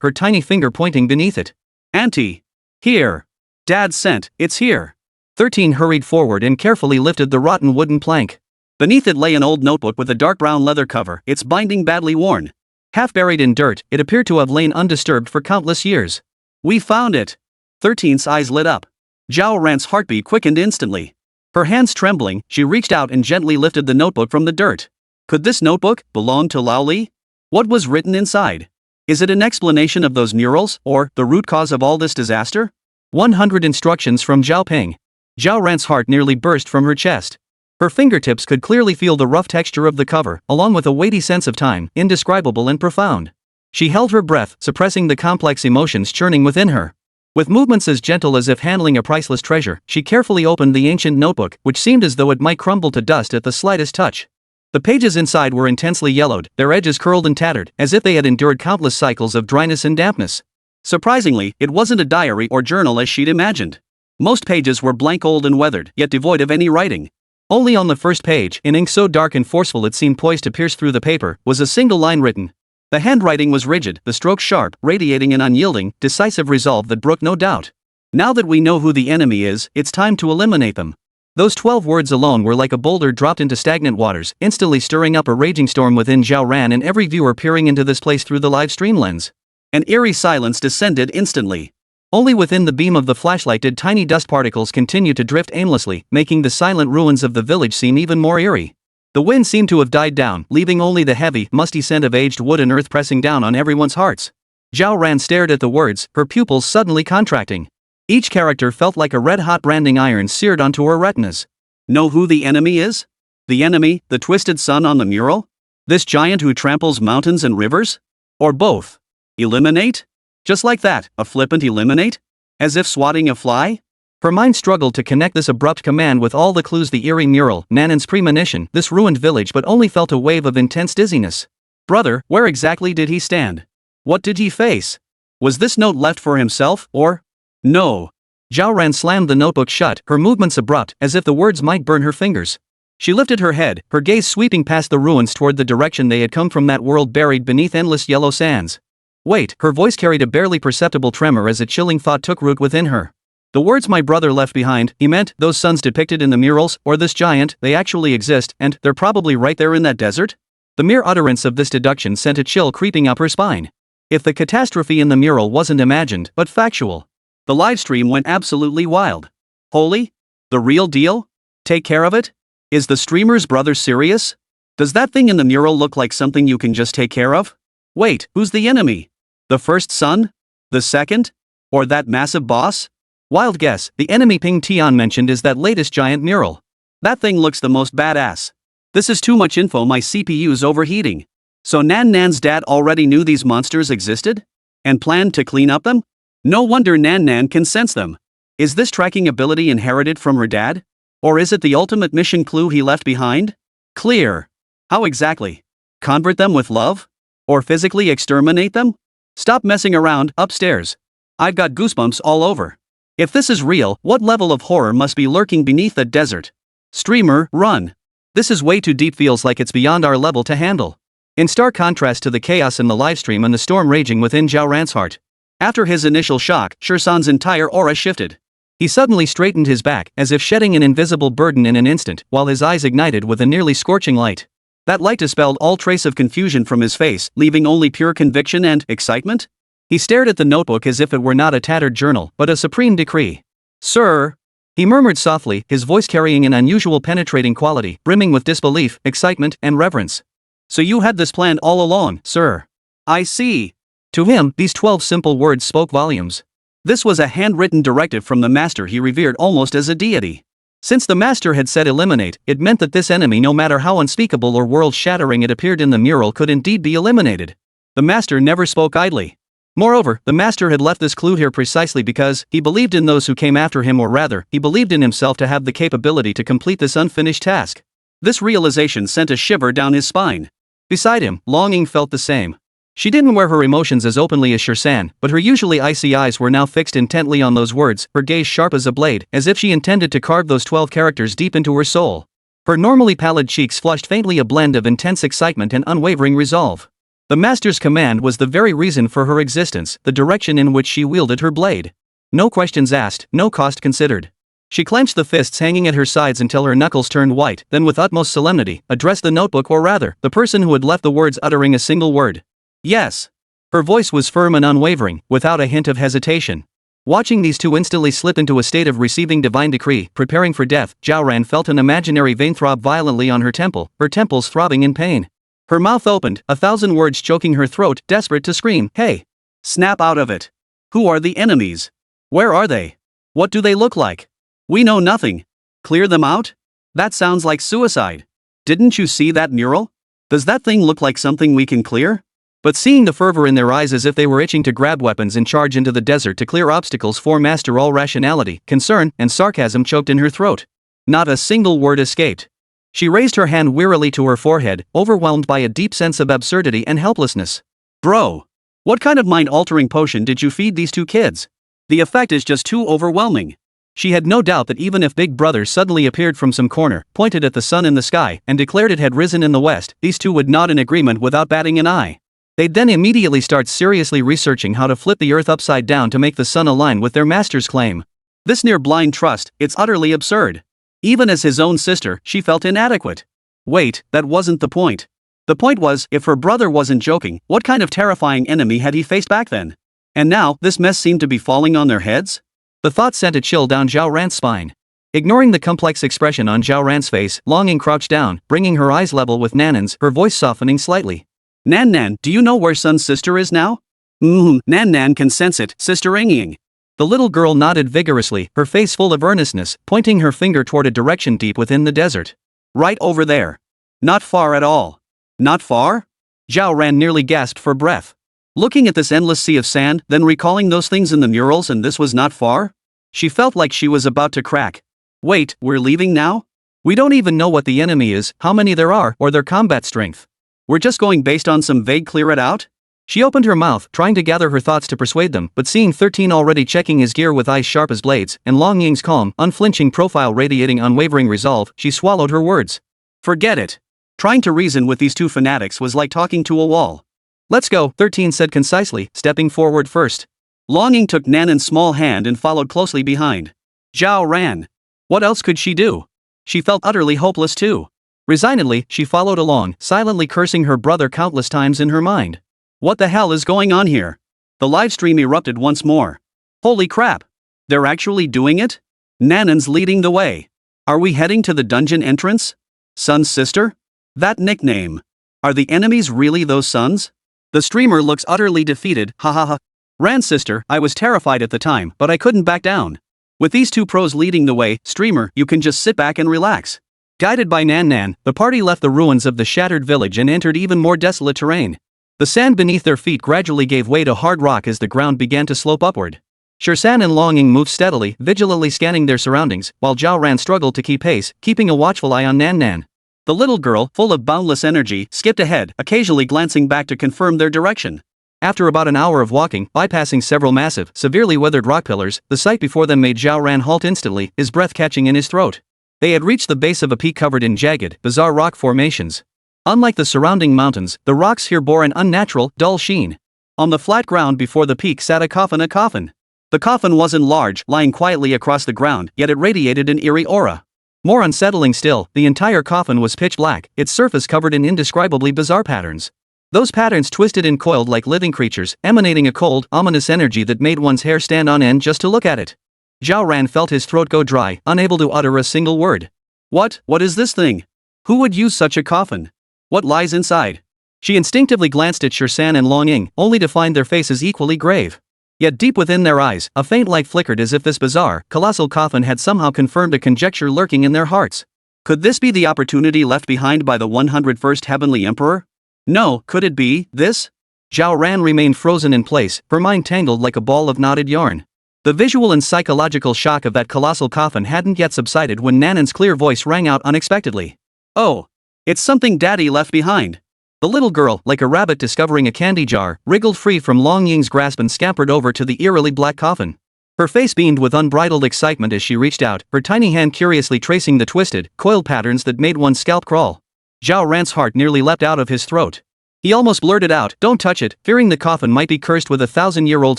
her tiny finger pointing beneath it. Auntie! Here! Dad sent, it's here. 13 hurried forward and carefully lifted the rotten wooden plank. Beneath it lay an old notebook with a dark brown leather cover, its binding badly worn. Half buried in dirt, it appeared to have lain undisturbed for countless years. We found it. 13's eyes lit up. Zhao Ran's heartbeat quickened instantly. Her hands trembling, she reached out and gently lifted the notebook from the dirt. Could this notebook belong to Lao Li? What was written inside? Is it an explanation of those murals, or the root cause of all this disaster? 100 instructions from Zhao Ping. Zhao Ran's heart nearly burst from her chest. Her fingertips could clearly feel the rough texture of the cover, along with a weighty sense of time, indescribable and profound. She held her breath, suppressing the complex emotions churning within her. With movements as gentle as if handling a priceless treasure, she carefully opened the ancient notebook, which seemed as though it might crumble to dust at the slightest touch. The pages inside were intensely yellowed, their edges curled and tattered, as if they had endured countless cycles of dryness and dampness. Surprisingly, it wasn't a diary or journal as she'd imagined. Most pages were blank, old and weathered, yet devoid of any writing. Only on the first page, in ink so dark and forceful it seemed poised to pierce through the paper, was a single line written. The handwriting was rigid, the strokes sharp, radiating an unyielding, decisive resolve that brooked no doubt. Now that we know who the enemy is, it's time to eliminate them. Those 12 words alone were like a boulder dropped into stagnant waters, instantly stirring up a raging storm within Zhao Ran and every viewer peering into this place through the live stream lens. An eerie silence descended instantly. Only within the beam of the flashlight did tiny dust particles continue to drift aimlessly, making the silent ruins of the village seem even more eerie. The wind seemed to have died down, leaving only the heavy, musty scent of aged wood and earth pressing down on everyone's hearts. Zhao Ran stared at the words, her pupils suddenly contracting. Each character felt like a red-hot branding iron seared onto her retinas. Know who the enemy is? The enemy, the twisted sun on the mural? This giant who tramples mountains and rivers? Or both? Eliminate? Just like that, a flippant eliminate? As if swatting a fly? Her mind struggled to connect this abrupt command with all the clues: the eerie mural, Nanan's premonition, this ruined village, but only felt a wave of intense dizziness. Brother, where exactly did he stand? What did he face? Was this note left for himself, or? No. Zhao Ran slammed the notebook shut, her movements abrupt, as if the words might burn her fingers. She lifted her head, her gaze sweeping past the ruins toward the direction they had come from, that world buried beneath endless yellow sands. Wait, her voice carried a barely perceptible tremor as a chilling thought took root within her. The words my brother left behind, he meant those suns depicted in the murals, or this giant, they actually exist, and they're probably right there in that desert? The mere utterance of this deduction sent a chill creeping up her spine. If the catastrophe in the mural wasn't imagined, but factual. The livestream went absolutely wild. Holy? The real deal? Take care of it? Is the streamer's brother serious? Does that thing in the mural look like something you can just take care of? Wait, who's the enemy? The first sun? The second? Or that massive boss? Wild guess, the enemy Ping Tian mentioned is that latest giant mural. That thing looks the most badass. This is too much info, my CPU's overheating. So Nan's dad already knew these monsters existed? And planned to clean up them? No wonder Nan can sense them. Is this tracking ability inherited from her dad? Or is it the ultimate mission clue he left behind? Clear. How exactly? Convert them with love? Or physically exterminate them? Stop messing around, upstairs. I've got goosebumps all over. If this is real, what level of horror must be lurking beneath that desert? Streamer, run. This is way too deep, feels like it's beyond our level to handle. In stark contrast to the chaos in the livestream and the storm raging within Zhao Ran's heart. After his initial shock, Shursan's entire aura shifted. He suddenly straightened his back, as if shedding an invisible burden in an instant, while his eyes ignited with a nearly scorching light. That light dispelled all trace of confusion from his face, leaving only pure conviction and excitement. He stared at the notebook as if it were not a tattered journal, but a supreme decree. Sir, he murmured softly, his voice carrying an unusual penetrating quality, brimming with disbelief, excitement, and reverence. So you had this planned all along, sir. I see. To him, these 12 simple words spoke volumes. This was a handwritten directive from the master he revered almost as a deity. Since the master had said eliminate, it meant that this enemy, no matter how unspeakable or world-shattering it appeared in the mural, could indeed be eliminated. The master never spoke idly. Moreover, the master had left this clue here precisely because he believed in those who came after him, or rather, he believed in himself to have the capability to complete this unfinished task. This realization sent a shiver down his spine. Beside him, Longing felt the same. She didn't wear her emotions as openly as Shursan, but her usually icy eyes were now fixed intently on those words, her gaze sharp as a blade, as if she intended to carve those 12 characters deep into her soul. Her normally pallid cheeks flushed faintly, a blend of intense excitement and unwavering resolve. The master's command was the very reason for her existence, the direction in which she wielded her blade. No questions asked, no cost considered. She clenched the fists hanging at her sides until her knuckles turned white, then with utmost solemnity, addressed the notebook, or rather, the person who had left the words, uttering a single word. Yes. Her voice was firm and unwavering, without a hint of hesitation. Watching these two instantly slip into a state of receiving divine decree, preparing for death, Zhaoran felt an imaginary vein throb violently on her temples throbbing in pain. Her mouth opened, 1,000 words choking her throat, desperate to scream, "Hey! Snap out of it! Who are the enemies? Where are they? What do they look like? We know nothing. Clear them out? That sounds like suicide. Didn't you see that mural? Does that thing look like something we can clear?" But seeing the fervor in their eyes as if they were itching to grab weapons and charge into the desert to clear obstacles for master all rationality, concern, and sarcasm choked in her throat. Not a single word escaped. She raised her hand wearily to her forehead, overwhelmed by a deep sense of absurdity and helplessness. Bro! What kind of mind-altering potion did you feed these two kids? The effect is just too overwhelming. She had no doubt that even if Big Brother suddenly appeared from some corner, pointed at the sun in the sky, and declared it had risen in the west, these two would nod in agreement without batting an eye. They'd then immediately start seriously researching how to flip the earth upside down to make the sun align with their master's claim. This near-blind trust, it's utterly absurd. Even as his own sister, she felt inadequate. Wait, that wasn't the point. The point was, if her brother wasn't joking, what kind of terrifying enemy had he faced back then? And now, this mess seemed to be falling on their heads? The thought sent a chill down Zhao Ran's spine. Ignoring the complex expression on Zhao Ran's face, Longing crouched down, bringing her eyes level with Nanan's, her voice softening slightly. Nan, do you know where Sun's sister is now? Nan can sense it, Sister Ying. The little girl nodded vigorously, her face full of earnestness, pointing her finger toward a direction deep within the desert. Right over there. Not far at all. Not far? Zhao Ran nearly gasped for breath. Looking at this endless sea of sand, then recalling those things in the murals, and this was not far? She felt like she was about to crack. Wait, we're leaving now? We don't even know what the enemy is, how many there are, or their combat strength. We're just going based on some vague clear it out? She opened her mouth, trying to gather her thoughts to persuade them, but seeing 13 already checking his gear with eyes sharp as blades, and Long Ying's calm, unflinching profile radiating unwavering resolve, she swallowed her words. Forget it. Trying to reason with these two fanatics was like talking to a wall. Let's go, 13 said concisely, stepping forward first. Long Ying took Nanan's small hand and followed closely behind. Zhao ran. What else could she do? She felt utterly hopeless too. Resignedly, she followed along, silently cursing her brother countless times in her mind. What the hell is going on here? The livestream erupted once more. Holy crap! They're actually doing it? Nanan's leading the way. Are we heading to the dungeon entrance? Sun's sister? That nickname. Are the enemies really those Suns? The streamer looks utterly defeated, hahaha. Ran's sister, I was terrified at the time, but I couldn't back down. With these two pros leading the way, streamer, you can just sit back and relax. Guided by Nan, the party left the ruins of the shattered village and entered even more desolate terrain. The sand beneath their feet gradually gave way to hard rock as the ground began to slope upward. Shirsan and Longing moved steadily, vigilantly scanning their surroundings, while Zhao Ran struggled to keep pace, keeping a watchful eye on Nan. The little girl, full of boundless energy, skipped ahead, occasionally glancing back to confirm their direction. After about an hour of walking, bypassing several massive, severely weathered rock pillars, the sight before them made Zhao Ran halt instantly, his breath catching in his throat. They had reached the base of a peak covered in jagged, bizarre rock formations. Unlike the surrounding mountains, the rocks here bore an unnatural, dull sheen. On the flat ground before the peak sat a coffin. The coffin wasn't large, lying quietly across the ground, yet it radiated an eerie aura. More unsettling still, the entire coffin was pitch black, its surface covered in indescribably bizarre patterns. Those patterns twisted and coiled like living creatures, emanating a cold, ominous energy that made one's hair stand on end just to look at it. Zhao Ran felt his throat go dry, unable to utter a single word. What is this thing? Who would use such a coffin? What lies inside? She instinctively glanced at Shirsan and Longing, only to find their faces equally grave. Yet deep within their eyes, a faint light flickered as if this bizarre, colossal coffin had somehow confirmed a conjecture lurking in their hearts. Could this be the opportunity left behind by the 101st Heavenly Emperor? No, could it be this? Zhao Ran remained frozen in place, her mind tangled like a ball of knotted yarn. The visual and psychological shock of that colossal coffin hadn't yet subsided when Nanan's clear voice rang out unexpectedly. Oh! It's something Daddy left behind. The little girl, like a rabbit discovering a candy jar, wriggled free from Long Ying's grasp and scampered over to the eerily black coffin. Her face beamed with unbridled excitement as she reached out, her tiny hand curiously tracing the twisted, coiled patterns that made one's scalp crawl. Zhao Ran's heart nearly leapt out of his throat. He almost blurted out, "Don't touch it," fearing the coffin might be cursed with a 1,000-year-old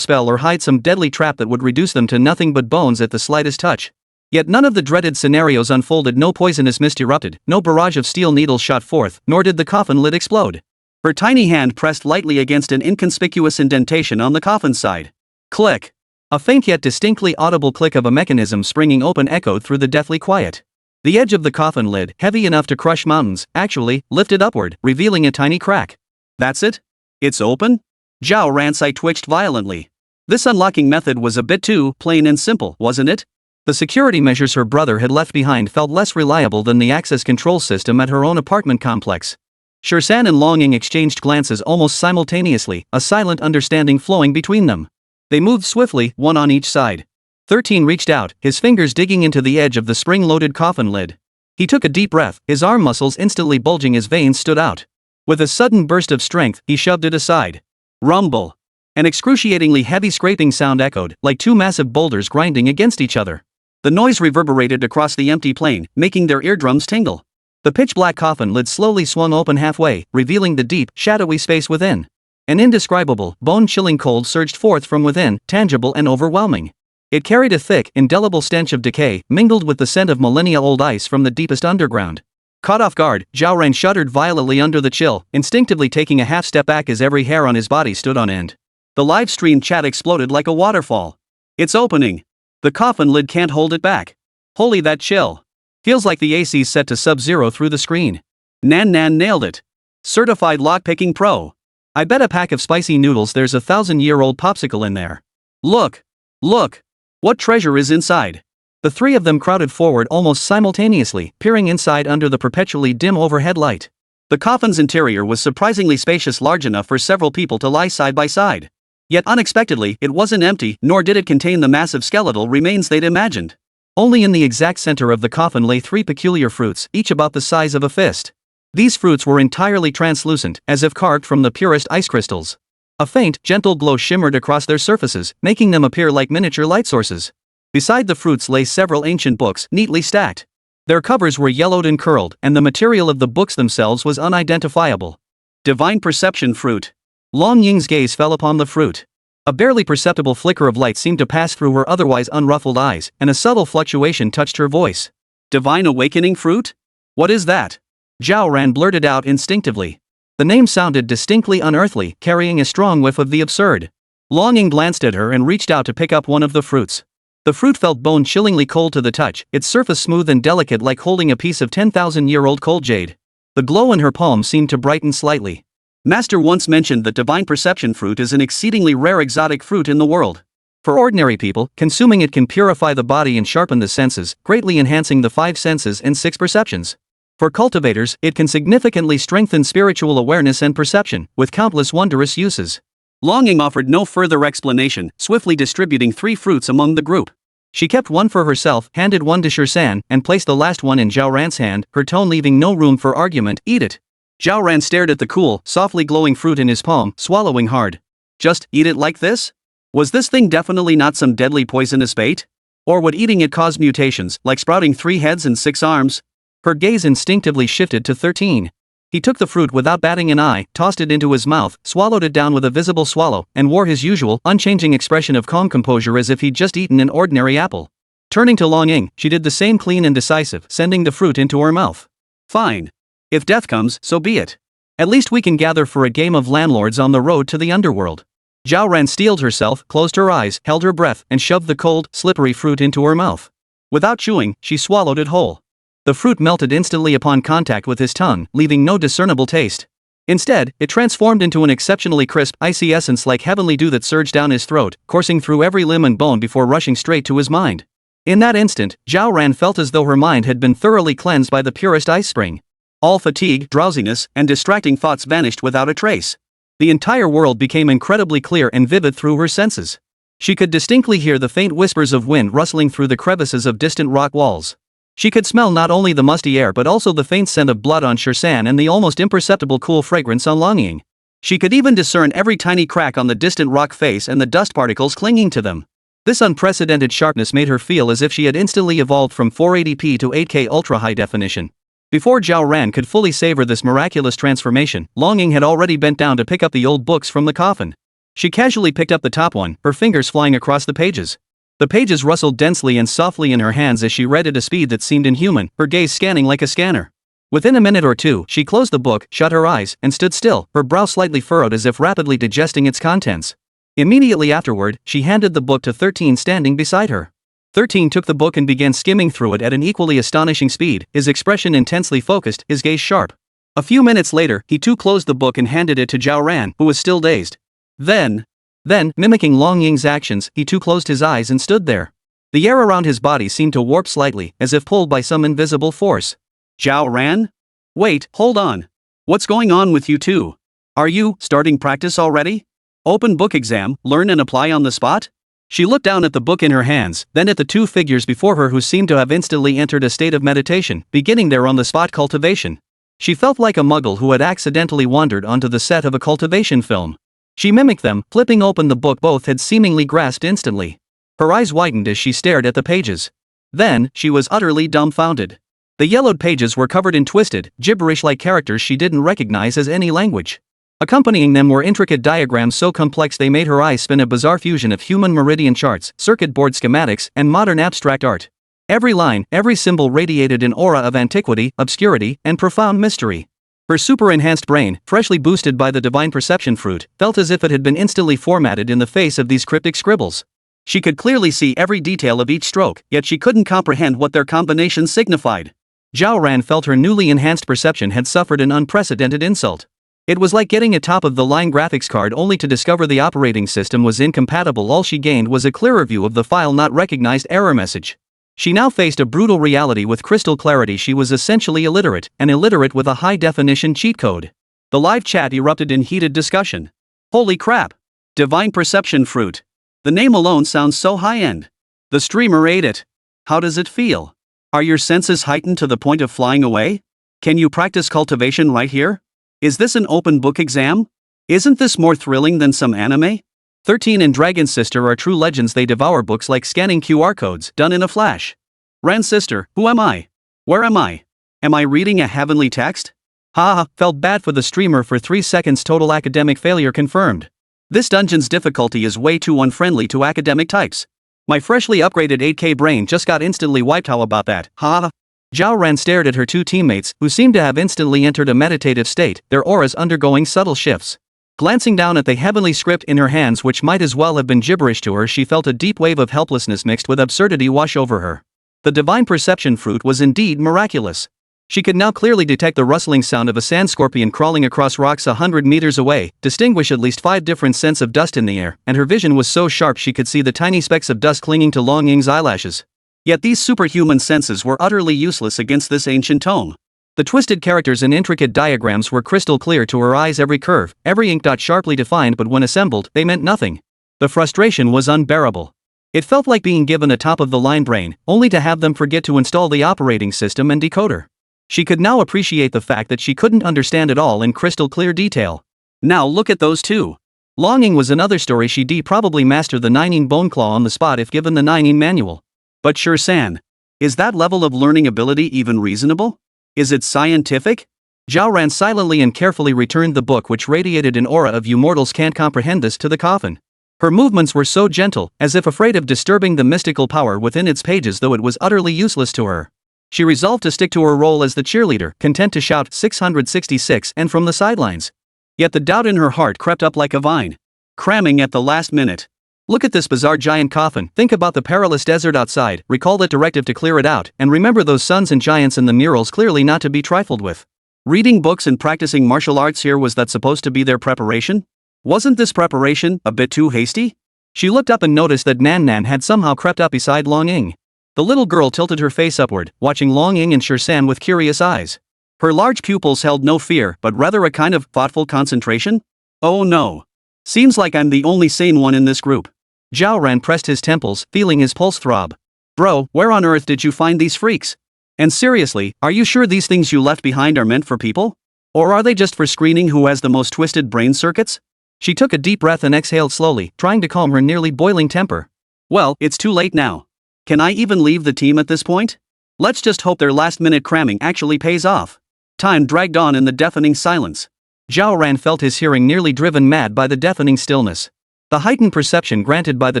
spell or hide some deadly trap that would reduce them to nothing but bones at the slightest touch. Yet none of the dreaded scenarios unfolded. No poisonous mist erupted, no barrage of steel needles shot forth, nor did the coffin lid explode. Her tiny hand pressed lightly against an inconspicuous indentation on the coffin's side. Click. A faint yet distinctly audible click of a mechanism springing open echoed through the deathly quiet. The edge of the coffin lid, heavy enough to crush mountains, actually lifted upward, revealing a tiny crack. That's it? It's open? Zhao Ran's eye twitched violently. This unlocking method was a bit too plain and simple, wasn't it? The security measures her brother had left behind felt less reliable than the access control system at her own apartment complex. Shirsan and Longing exchanged glances almost simultaneously, a silent understanding flowing between them. They moved swiftly, one on each side. 13 reached out, his fingers digging into the edge of the spring-loaded coffin lid. He took a deep breath, his arm muscles instantly bulging, his veins stood out. With a sudden burst of strength, he shoved it aside. Rumble. An excruciatingly heavy scraping sound echoed, like two massive boulders grinding against each other. The noise reverberated across the empty plain, making their eardrums tingle. The pitch-black coffin lid slowly swung open halfway, revealing the deep, shadowy space within. An indescribable, bone-chilling cold surged forth from within, tangible and overwhelming. It carried a thick, indelible stench of decay, mingled with the scent of millennia-old ice from the deepest underground. Caught off guard, Zhao Ran shuddered violently under the chill, instinctively taking a half-step back as every hair on his body stood on end. The live-stream chat exploded like a waterfall. It's opening. The coffin lid can't hold it back. Holy, that chill. Feels like the AC's set to sub-zero through the screen. Nan nailed it. Certified lockpicking pro. I bet a pack of spicy noodles there's a 1,000-year-old popsicle in there. Look. Look. What treasure is inside? The three of them crowded forward almost simultaneously, peering inside under the perpetually dim overhead light. The coffin's interior was surprisingly spacious, large enough for several people to lie side by side. Yet unexpectedly, it wasn't empty, nor did it contain the massive skeletal remains they'd imagined. Only in the exact center of the coffin lay three peculiar fruits, each about the size of a fist. These fruits were entirely translucent, as if carved from the purest ice crystals. A faint, gentle glow shimmered across their surfaces, making them appear like miniature light sources. Beside the fruits lay several ancient books, neatly stacked. Their covers were yellowed and curled, and the material of the books themselves was unidentifiable. Divine Perception Fruit. Long Ying's gaze fell upon the fruit. A barely perceptible flicker of light seemed to pass through her otherwise unruffled eyes, and a subtle fluctuation touched her voice. Divine Awakening Fruit? What is that? Zhao Ran blurted out instinctively. The name sounded distinctly unearthly, carrying a strong whiff of the absurd. Longing glanced at her and reached out to pick up one of the fruits. The fruit felt bone-chillingly cold to the touch, its surface smooth and delicate like holding a piece of 10,000-year-old cold jade. The glow in her palm seemed to brighten slightly. Master once mentioned that Divine Perception Fruit is an exceedingly rare exotic fruit in the world. For ordinary people, consuming it can purify the body and sharpen the senses, greatly enhancing the 5 senses and 6 perceptions. For cultivators, it can significantly strengthen spiritual awareness and perception, with countless wondrous uses. Longing offered no further explanation, swiftly distributing 3 fruits among the group. She kept one for herself, handed one to Shirsan, and placed the last one in Zhao Ran's hand, her tone leaving no room for argument. Eat it. Zhao Ran stared at the cool, softly glowing fruit in his palm, swallowing hard. Just eat it like this? Was this thing definitely not some deadly poisonous bait? Or would eating it cause mutations, like sprouting 3 heads and 6 arms? Her gaze instinctively shifted to 13. He took the fruit without batting an eye, tossed it into his mouth, swallowed it down with a visible swallow, and wore his usual, unchanging expression of calm composure as if he'd just eaten an ordinary apple. Turning to Longing, she did the same, clean and decisive, sending the fruit into her mouth. Fine. If death comes, so be it. At least we can gather for a game of landlords on the road to the underworld. Zhao Ran steeled herself, closed her eyes, held her breath, and shoved the cold, slippery fruit into her mouth. Without chewing, she swallowed it whole. The fruit melted instantly upon contact with his tongue, leaving no discernible taste. Instead, it transformed into an exceptionally crisp, icy essence like heavenly dew that surged down his throat, coursing through every limb and bone before rushing straight to his mind. In that instant, Zhao Ran felt as though her mind had been thoroughly cleansed by the purest ice spring. All fatigue, drowsiness, and distracting thoughts vanished without a trace. The entire world became incredibly clear and vivid through her senses. She could distinctly hear the faint whispers of wind rustling through the crevices of distant rock walls. She could smell not only the musty air but also the faint scent of blood on Shirsan and the almost imperceptible cool fragrance on Longing. She could even discern every tiny crack on the distant rock face and the dust particles clinging to them. This unprecedented sharpness made her feel as if she had instantly evolved from 480p to 8K ultra-high definition. Before Zhao Ran could fully savor this miraculous transformation, Long Ying had already bent down to pick up the old books from the coffin. She casually picked up the top one, her fingers flying across the pages. The pages rustled densely and softly in her hands as she read at a speed that seemed inhuman, her gaze scanning like a scanner. Within a minute or two, she closed the book, shut her eyes, and stood still, her brow slightly furrowed as if rapidly digesting its contents. Immediately afterward, she handed the book to 13 standing beside her. 13 took the book and began skimming through it at an equally astonishing speed, his expression intensely focused, his gaze sharp. A few minutes later, he too closed the book and handed it to Zhao Ran, who was still dazed. Then, mimicking Long Ying's actions, he too closed his eyes and stood there. The air around his body seemed to warp slightly, as if pulled by some invisible force. Zhao Ran? Wait, hold on. What's going on with you two? Are you starting practice already? Open book exam, learn and apply on the spot? She looked down at the book in her hands, then at the two figures before her who seemed to have instantly entered a state of meditation, beginning their on-the-spot cultivation. She felt like a muggle who had accidentally wandered onto the set of a cultivation film. She mimicked them, flipping open the book both had seemingly grasped instantly. Her eyes widened as she stared at the pages. Then, she was utterly dumbfounded. The yellowed pages were covered in twisted, gibberish-like characters she didn't recognize as any language. Accompanying them were intricate diagrams so complex they made her eyes spin, a bizarre fusion of human meridian charts, circuit board schematics, and modern abstract art. Every line, every symbol radiated an aura of antiquity, obscurity, and profound mystery. Her super-enhanced brain, freshly boosted by the divine perception fruit, felt as if it had been instantly formatted in the face of these cryptic scribbles. She could clearly see every detail of each stroke, yet she couldn't comprehend what their combinations signified. Zhao Ran felt her newly enhanced perception had suffered an unprecedented insult. It was like getting a top-of-the-line graphics card only to discover the operating system was incompatible. All she gained was a clearer view of the file not recognized error message. She now faced a brutal reality with crystal clarity. She was essentially illiterate, an illiterate with a high-definition cheat code. The live chat erupted in heated discussion. Holy crap! Divine perception fruit. The name alone sounds so high-end. The streamer ate it. How does it feel? Are your senses heightened to the point of flying away? Can you practice cultivation right here? Is this an open book exam? Isn't this more thrilling than some anime? 13 and Dragon's sister are true legends. They devour books like scanning QR codes, done in a flash. Ran's sister, who am I? Where am I? Am I reading a heavenly text? Haha, felt bad for the streamer for 3 seconds. Total academic failure confirmed. This dungeon's difficulty is way too unfriendly to academic types. My freshly upgraded 8K brain just got instantly wiped. How about that, ha? Zhao Ran stared at her two teammates, who seemed to have instantly entered a meditative state, their auras undergoing subtle shifts. Glancing down at the heavenly script in her hands, which might as well have been gibberish to her, she felt a deep wave of helplessness mixed with absurdity wash over her. The divine perception fruit was indeed miraculous. She could now clearly detect the rustling sound of a sand scorpion crawling across rocks 100 meters away, distinguish at least 5 different scents of dust in the air, and her vision was so sharp she could see the tiny specks of dust clinging to Long Ying's eyelashes. Yet these superhuman senses were utterly useless against this ancient tome. The twisted characters and intricate diagrams were crystal clear to her eyes, every curve, every ink dot sharply defined, but when assembled, they meant nothing. The frustration was unbearable. It felt like being given a top-of-the-line brain, only to have them forget to install the operating system and decoder. She could now appreciate the fact that she couldn't understand it all in crystal clear detail. Now look at those two. Long Ying was another story. She'd probably master the 9-ing bone claw on the spot if given the 9-ing manual. But Shur-san, is that level of learning ability even reasonable? Is it scientific? Zhao Ran silently and carefully returned the book, which radiated an aura of "you mortals can't comprehend this," to the coffin. Her movements were so gentle, as if afraid of disturbing the mystical power within its pages, though it was utterly useless to her. She resolved to stick to her role as the cheerleader, content to shout 666 and from the sidelines. Yet the doubt in her heart crept up like a vine. Cramming at the last minute. Look at this bizarre giant coffin, think about the perilous desert outside, recall that directive to clear it out, and remember those suns and giants in the murals, clearly not to be trifled with. Reading books and practicing martial arts here, was that supposed to be their preparation? Wasn't this preparation a bit too hasty? She looked up and noticed that Nan Nan had somehow crept up beside Long Ying. The little girl tilted her face upward, watching Long Ying and Shur-san with curious eyes. Her large pupils held no fear, but rather a kind of thoughtful concentration. Oh no. Seems like I'm the only sane one in this group. Zhao Ran pressed his temples, feeling his pulse throb. Bro, where on earth did you find these freaks? And seriously, are you sure these things you left behind are meant for people? Or are they just for screening who has the most twisted brain circuits? She took a deep breath and exhaled slowly, trying to calm her nearly boiling temper. Well, it's too late now. Can I even leave the team at this point? Let's just hope their last-minute cramming actually pays off. Time dragged on in the deafening silence. Zhao Ran felt his hearing nearly driven mad by the deafening stillness. The heightened perception granted by the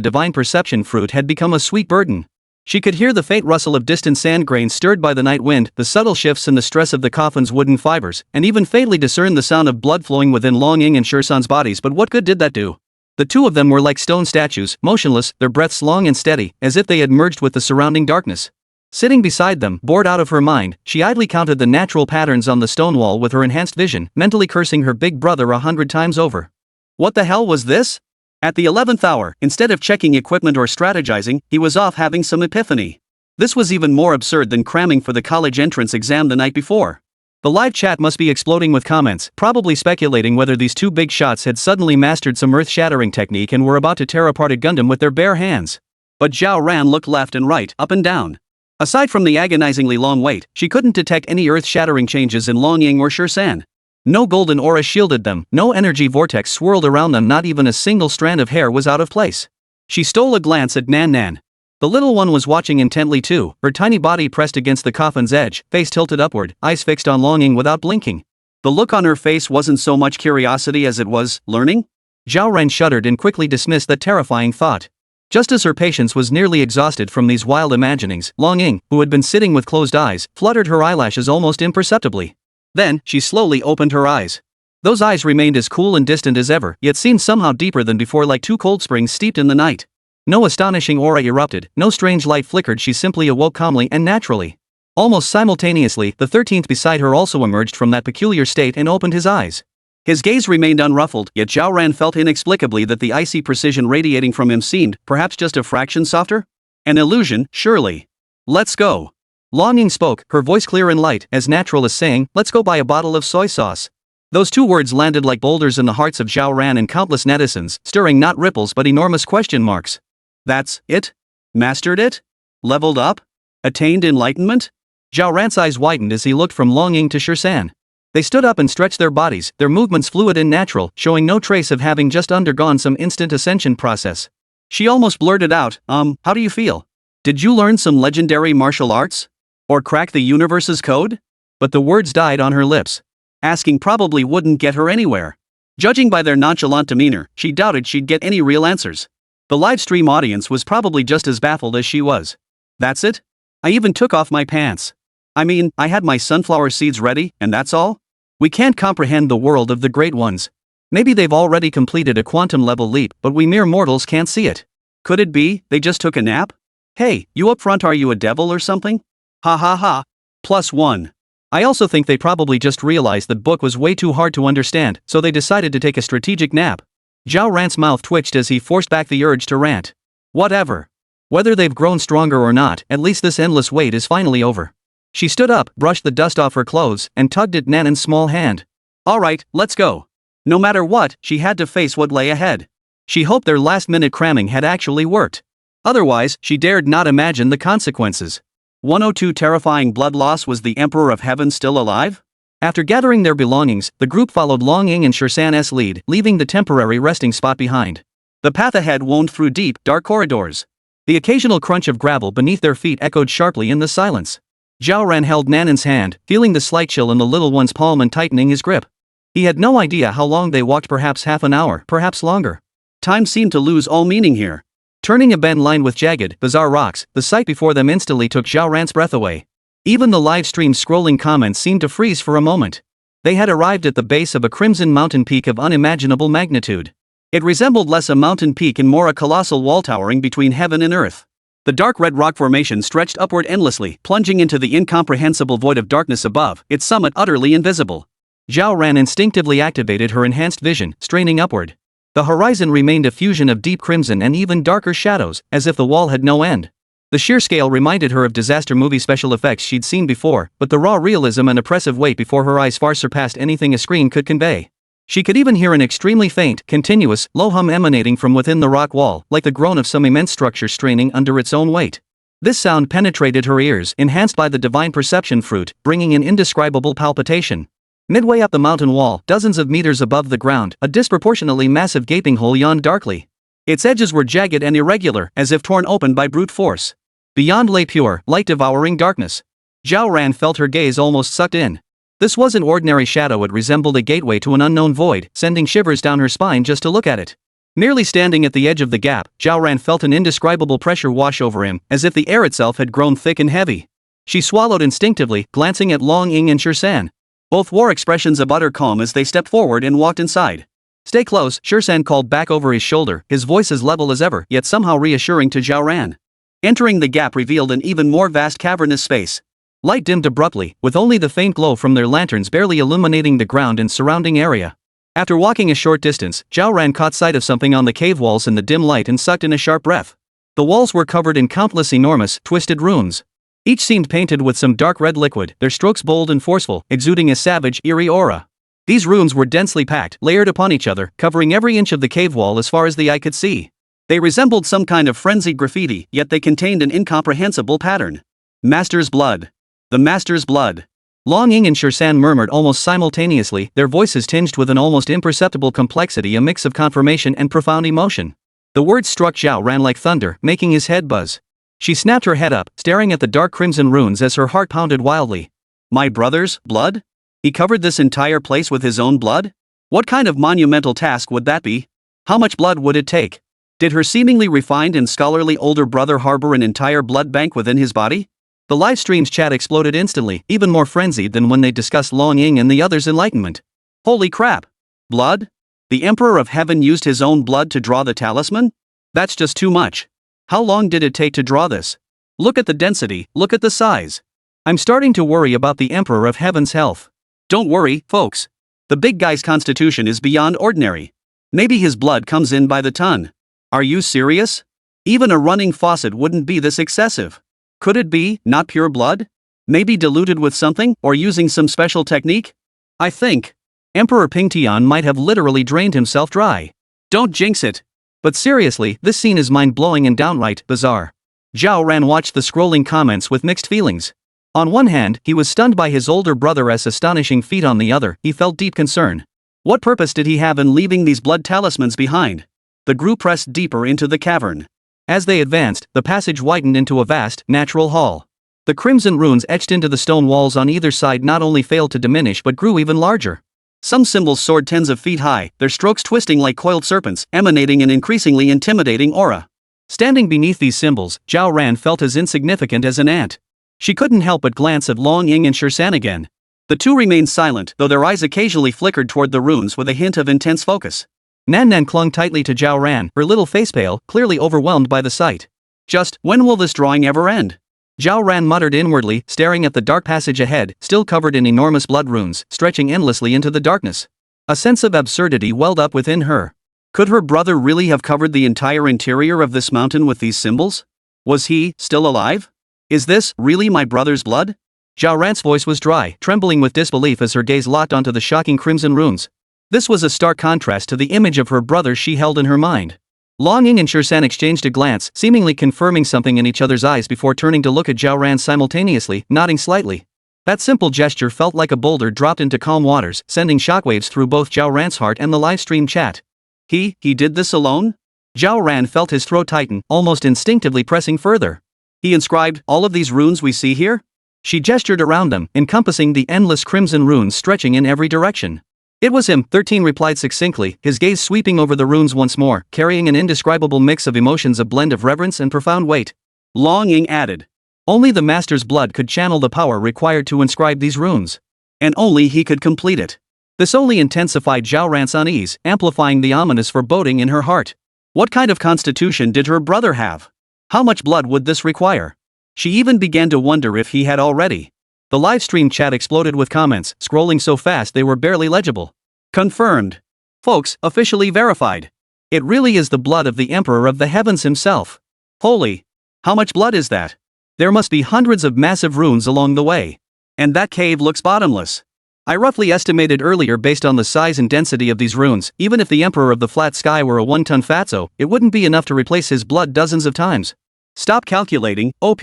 divine perception fruit had become a sweet burden. She could hear the faint rustle of distant sand grains stirred by the night wind, the subtle shifts in the stress of the coffin's wooden fibers, and even faintly discern the sound of blood flowing within Long Ying and Shursan's bodies. But what good did that do? The two of them were like stone statues, motionless, their breaths long and steady, as if they had merged with the surrounding darkness. Sitting beside them, bored out of her mind, she idly counted the natural patterns on the stone wall with her enhanced vision, mentally cursing her big brother 100 times over. What the hell was this? At the 11th hour, instead of checking equipment or strategizing, he was off having some epiphany. This was even more absurd than cramming for the college entrance exam the night before. The live chat must be exploding with comments, probably speculating whether these two big shots had suddenly mastered some earth-shattering technique and were about to tear apart a Gundam with their bare hands. But Zhao Ran looked left and right, up and down. Aside from the agonizingly long wait, she couldn't detect any earth-shattering changes in Long Ying or Shursan. No golden aura shielded them, no energy vortex swirled around them, not even a single strand of hair was out of place. She stole a glance at Nan Nan. The little one was watching intently too, her tiny body pressed against the coffin's edge, face tilted upward, eyes fixed on Long Ying without blinking. The look on her face wasn't so much curiosity as it was learning. Zhao Ren shuddered and quickly dismissed that terrifying thought. Just as her patience was nearly exhausted from these wild imaginings, Long Ying, who had been sitting with closed eyes, fluttered her eyelashes almost imperceptibly. Then, she slowly opened her eyes. Those eyes remained as cool and distant as ever, yet seemed somehow deeper than before, like two cold springs steeped in the night. No astonishing aura erupted, no strange light flickered, she simply awoke calmly and naturally. Almost simultaneously, the 13th beside her also emerged from that peculiar state and opened his eyes. His gaze remained unruffled, yet Zhao Ran felt inexplicably that the icy precision radiating from him seemed, perhaps just a fraction softer? An illusion, surely. Let's go. Long Ying spoke, her voice clear and light, as natural as saying, let's go buy a bottle of soy sauce. Those two words landed like boulders in the hearts of Zhao Ran and countless netizens, stirring not ripples but enormous question marks. That's it? Mastered it? Leveled up? Attained enlightenment? Zhao Ran's eyes widened as he looked from Long Ying to Shursan. They stood up and stretched their bodies, their movements fluid and natural, showing no trace of having just undergone some instant ascension process. She almost blurted out, how do you feel? Did you learn some legendary martial arts? Or crack the universe's code? But the words died on her lips. Asking probably wouldn't get her anywhere. Judging by their nonchalant demeanor, she doubted she'd get any real answers. The livestream audience was probably just as baffled as she was. That's it? I even took off my pants. I mean, I had my sunflower seeds ready, and that's all? We can't comprehend the world of the great ones. Maybe they've already completed a quantum-level leap, but we mere mortals can't see it. Could it be they just took a nap? Hey, you up front, are you a devil or something? Ha ha ha. +1. I also think they probably just realized that book was way too hard to understand, so they decided to take a strategic nap. Zhao Ran's mouth twitched as he forced back the urge to rant. Whatever. Whether they've grown stronger or not, at least this endless wait is finally over. She stood up, brushed the dust off her clothes, and tugged at Nanan's small hand. Alright, let's go. No matter what, she had to face what lay ahead. She hoped their last-minute cramming had actually worked. Otherwise, she dared not imagine the consequences. 102 terrifying blood loss. Was the Emperor of Heaven still alive? After gathering their belongings, the group followed Long Ying and Shursan's lead, leaving the temporary resting spot behind. The path ahead wound through deep, dark corridors. The occasional crunch of gravel beneath their feet echoed sharply in the silence. Zhao Ran held Nanan's hand, feeling the slight chill in the little one's palm and tightening his grip. He had no idea how long they walked, perhaps half an hour, perhaps longer. Time seemed to lose all meaning here. Turning a bend lined with jagged, bizarre rocks, the sight before them instantly took Zhao Ran's breath away. Even the live stream's scrolling comments seemed to freeze for a moment. They had arrived at the base of a crimson mountain peak of unimaginable magnitude. It resembled less a mountain peak and more a colossal wall towering between heaven and earth. The dark red rock formation stretched upward endlessly, plunging into the incomprehensible void of darkness above, its summit utterly invisible. Zhao Ran instinctively activated her enhanced vision, straining upward. The horizon remained a fusion of deep crimson and even darker shadows, as if the wall had no end. The sheer scale reminded her of disaster movie special effects she'd seen before, but the raw realism and oppressive weight before her eyes far surpassed anything a screen could convey. She could even hear an extremely faint, continuous, low hum emanating from within the rock wall, like the groan of some immense structure straining under its own weight. This sound penetrated her ears, enhanced by the divine perception fruit, bringing an indescribable palpitation. Midway up the mountain wall, dozens of meters above the ground, a disproportionately massive gaping hole yawned darkly. Its edges were jagged and irregular, as if torn open by brute force. Beyond lay pure, light-devouring darkness. Zhao Ran felt her gaze almost sucked in. This wasn't ordinary shadow, it resembled a gateway to an unknown void, sending shivers down her spine just to look at it. Merely standing at the edge of the gap, Zhao Ran felt an indescribable pressure wash over him, as if the air itself had grown thick and heavy. She swallowed instinctively, glancing at Long Ying and Shirsan. Both wore expressions of utter calm as they stepped forward and walked inside. "Stay close," Shirsan called back over his shoulder, his voice as level as ever, yet somehow reassuring to Zhao Ran. Entering the gap revealed an even more vast cavernous space. Light dimmed abruptly, with only the faint glow from their lanterns barely illuminating the ground and surrounding area. After walking a short distance, Zhao Ran caught sight of something on the cave walls in the dim light and sucked in a sharp breath. The walls were covered in countless enormous, twisted runes. Each seemed painted with some dark red liquid, their strokes bold and forceful, exuding a savage, eerie aura. These runes were densely packed, layered upon each other, covering every inch of the cave wall as far as the eye could see. They resembled some kind of frenzied graffiti, yet they contained an incomprehensible pattern. Master's blood. The Master's blood. Long Ying and Shirsan murmured almost simultaneously, their voices tinged with an almost imperceptible complexity, a mix of confirmation and profound emotion. The words struck Zhao Ran like thunder, making his head buzz. She snapped her head up, staring at the dark crimson runes as her heart pounded wildly. My brother's blood? He covered this entire place with his own blood? What kind of monumental task would that be? How much blood would it take? Did her seemingly refined and scholarly older brother harbor an entire blood bank within his body? The Livestream's chat exploded instantly, even more frenzied than when they discussed Long Ying and the others' enlightenment. Holy crap! Blood? The Emperor of Heaven used his own blood to draw the talisman? That's just too much. How long did it take to draw this? Look at the density, look at the size. I'm starting to worry about the Emperor of Heaven's health. Don't worry, folks. The big guy's constitution is beyond ordinary. Maybe his blood comes in by the ton. Are you serious? Even a running faucet wouldn't be this excessive. Could it be, not pure blood? Maybe diluted with something, or using some special technique? I think Emperor Pingtian might have literally drained himself dry. Don't jinx it. But seriously, this scene is mind-blowing and downright bizarre. Zhao Ran watched the scrolling comments with mixed feelings. On one hand, he was stunned by his older brother's astonishing feat. On the other, he felt deep concern. What purpose did he have in leaving these blood talismans behind? The group pressed deeper into the cavern. As they advanced, the passage widened into a vast, natural hall. The crimson runes etched into the stone walls on either side not only failed to diminish but grew even larger. Some symbols soared tens of feet high, their strokes twisting like coiled serpents, emanating an increasingly intimidating aura. Standing beneath these symbols, Zhao Ran felt as insignificant as an ant. She couldn't help but glance at Long Ying and Shirsan again. The two remained silent, though their eyes occasionally flickered toward the runes with a hint of intense focus. Nan Nan clung tightly to Zhao Ran, her little face pale, clearly overwhelmed by the sight. Just, when will this drawing ever end? Zhao Ran muttered inwardly, staring at the dark passage ahead, still covered in enormous blood runes, stretching endlessly into the darkness. A sense of absurdity welled up within her. Could her brother really have covered the entire interior of this mountain with these symbols? Was he still alive? Is this really my brother's blood? Zhao Ran's voice was dry, trembling with disbelief as her gaze locked onto the shocking crimson runes. This was a stark contrast to the image of her brother she held in her mind. Long Ying and Shirsan exchanged a glance, seemingly confirming something in each other's eyes before turning to look at Zhao Ran simultaneously, nodding slightly. That simple gesture felt like a boulder dropped into calm waters, sending shockwaves through both Zhao Ran's heart and the livestream chat. He did this alone? Zhao Ran felt his throat tighten, almost instinctively pressing further. He inscribed all of these runes we see here? She gestured around them, encompassing the endless crimson runes stretching in every direction. It was him, 13 replied succinctly, his gaze sweeping over the runes once more, carrying an indescribable mix of emotions, a blend of reverence and profound weight. Long Ying added. Only the master's blood could channel the power required to inscribe these runes. And only he could complete it. This only intensified Zhao Ran's unease, amplifying the ominous foreboding in her heart. What kind of constitution did her brother have? How much blood would this require? She even began to wonder if he had already. The livestream chat exploded with comments, scrolling so fast they were barely legible. Confirmed. Folks, officially verified. It really is the blood of the Emperor of the Heavens himself. Holy! How much blood is that? There must be hundreds of massive runes along the way. And that cave looks bottomless. I roughly estimated earlier based on the size and density of these runes, even if the Emperor of the Flat Sky were a 1-ton fatso, it wouldn't be enough to replace his blood dozens of times. Stop calculating, OP.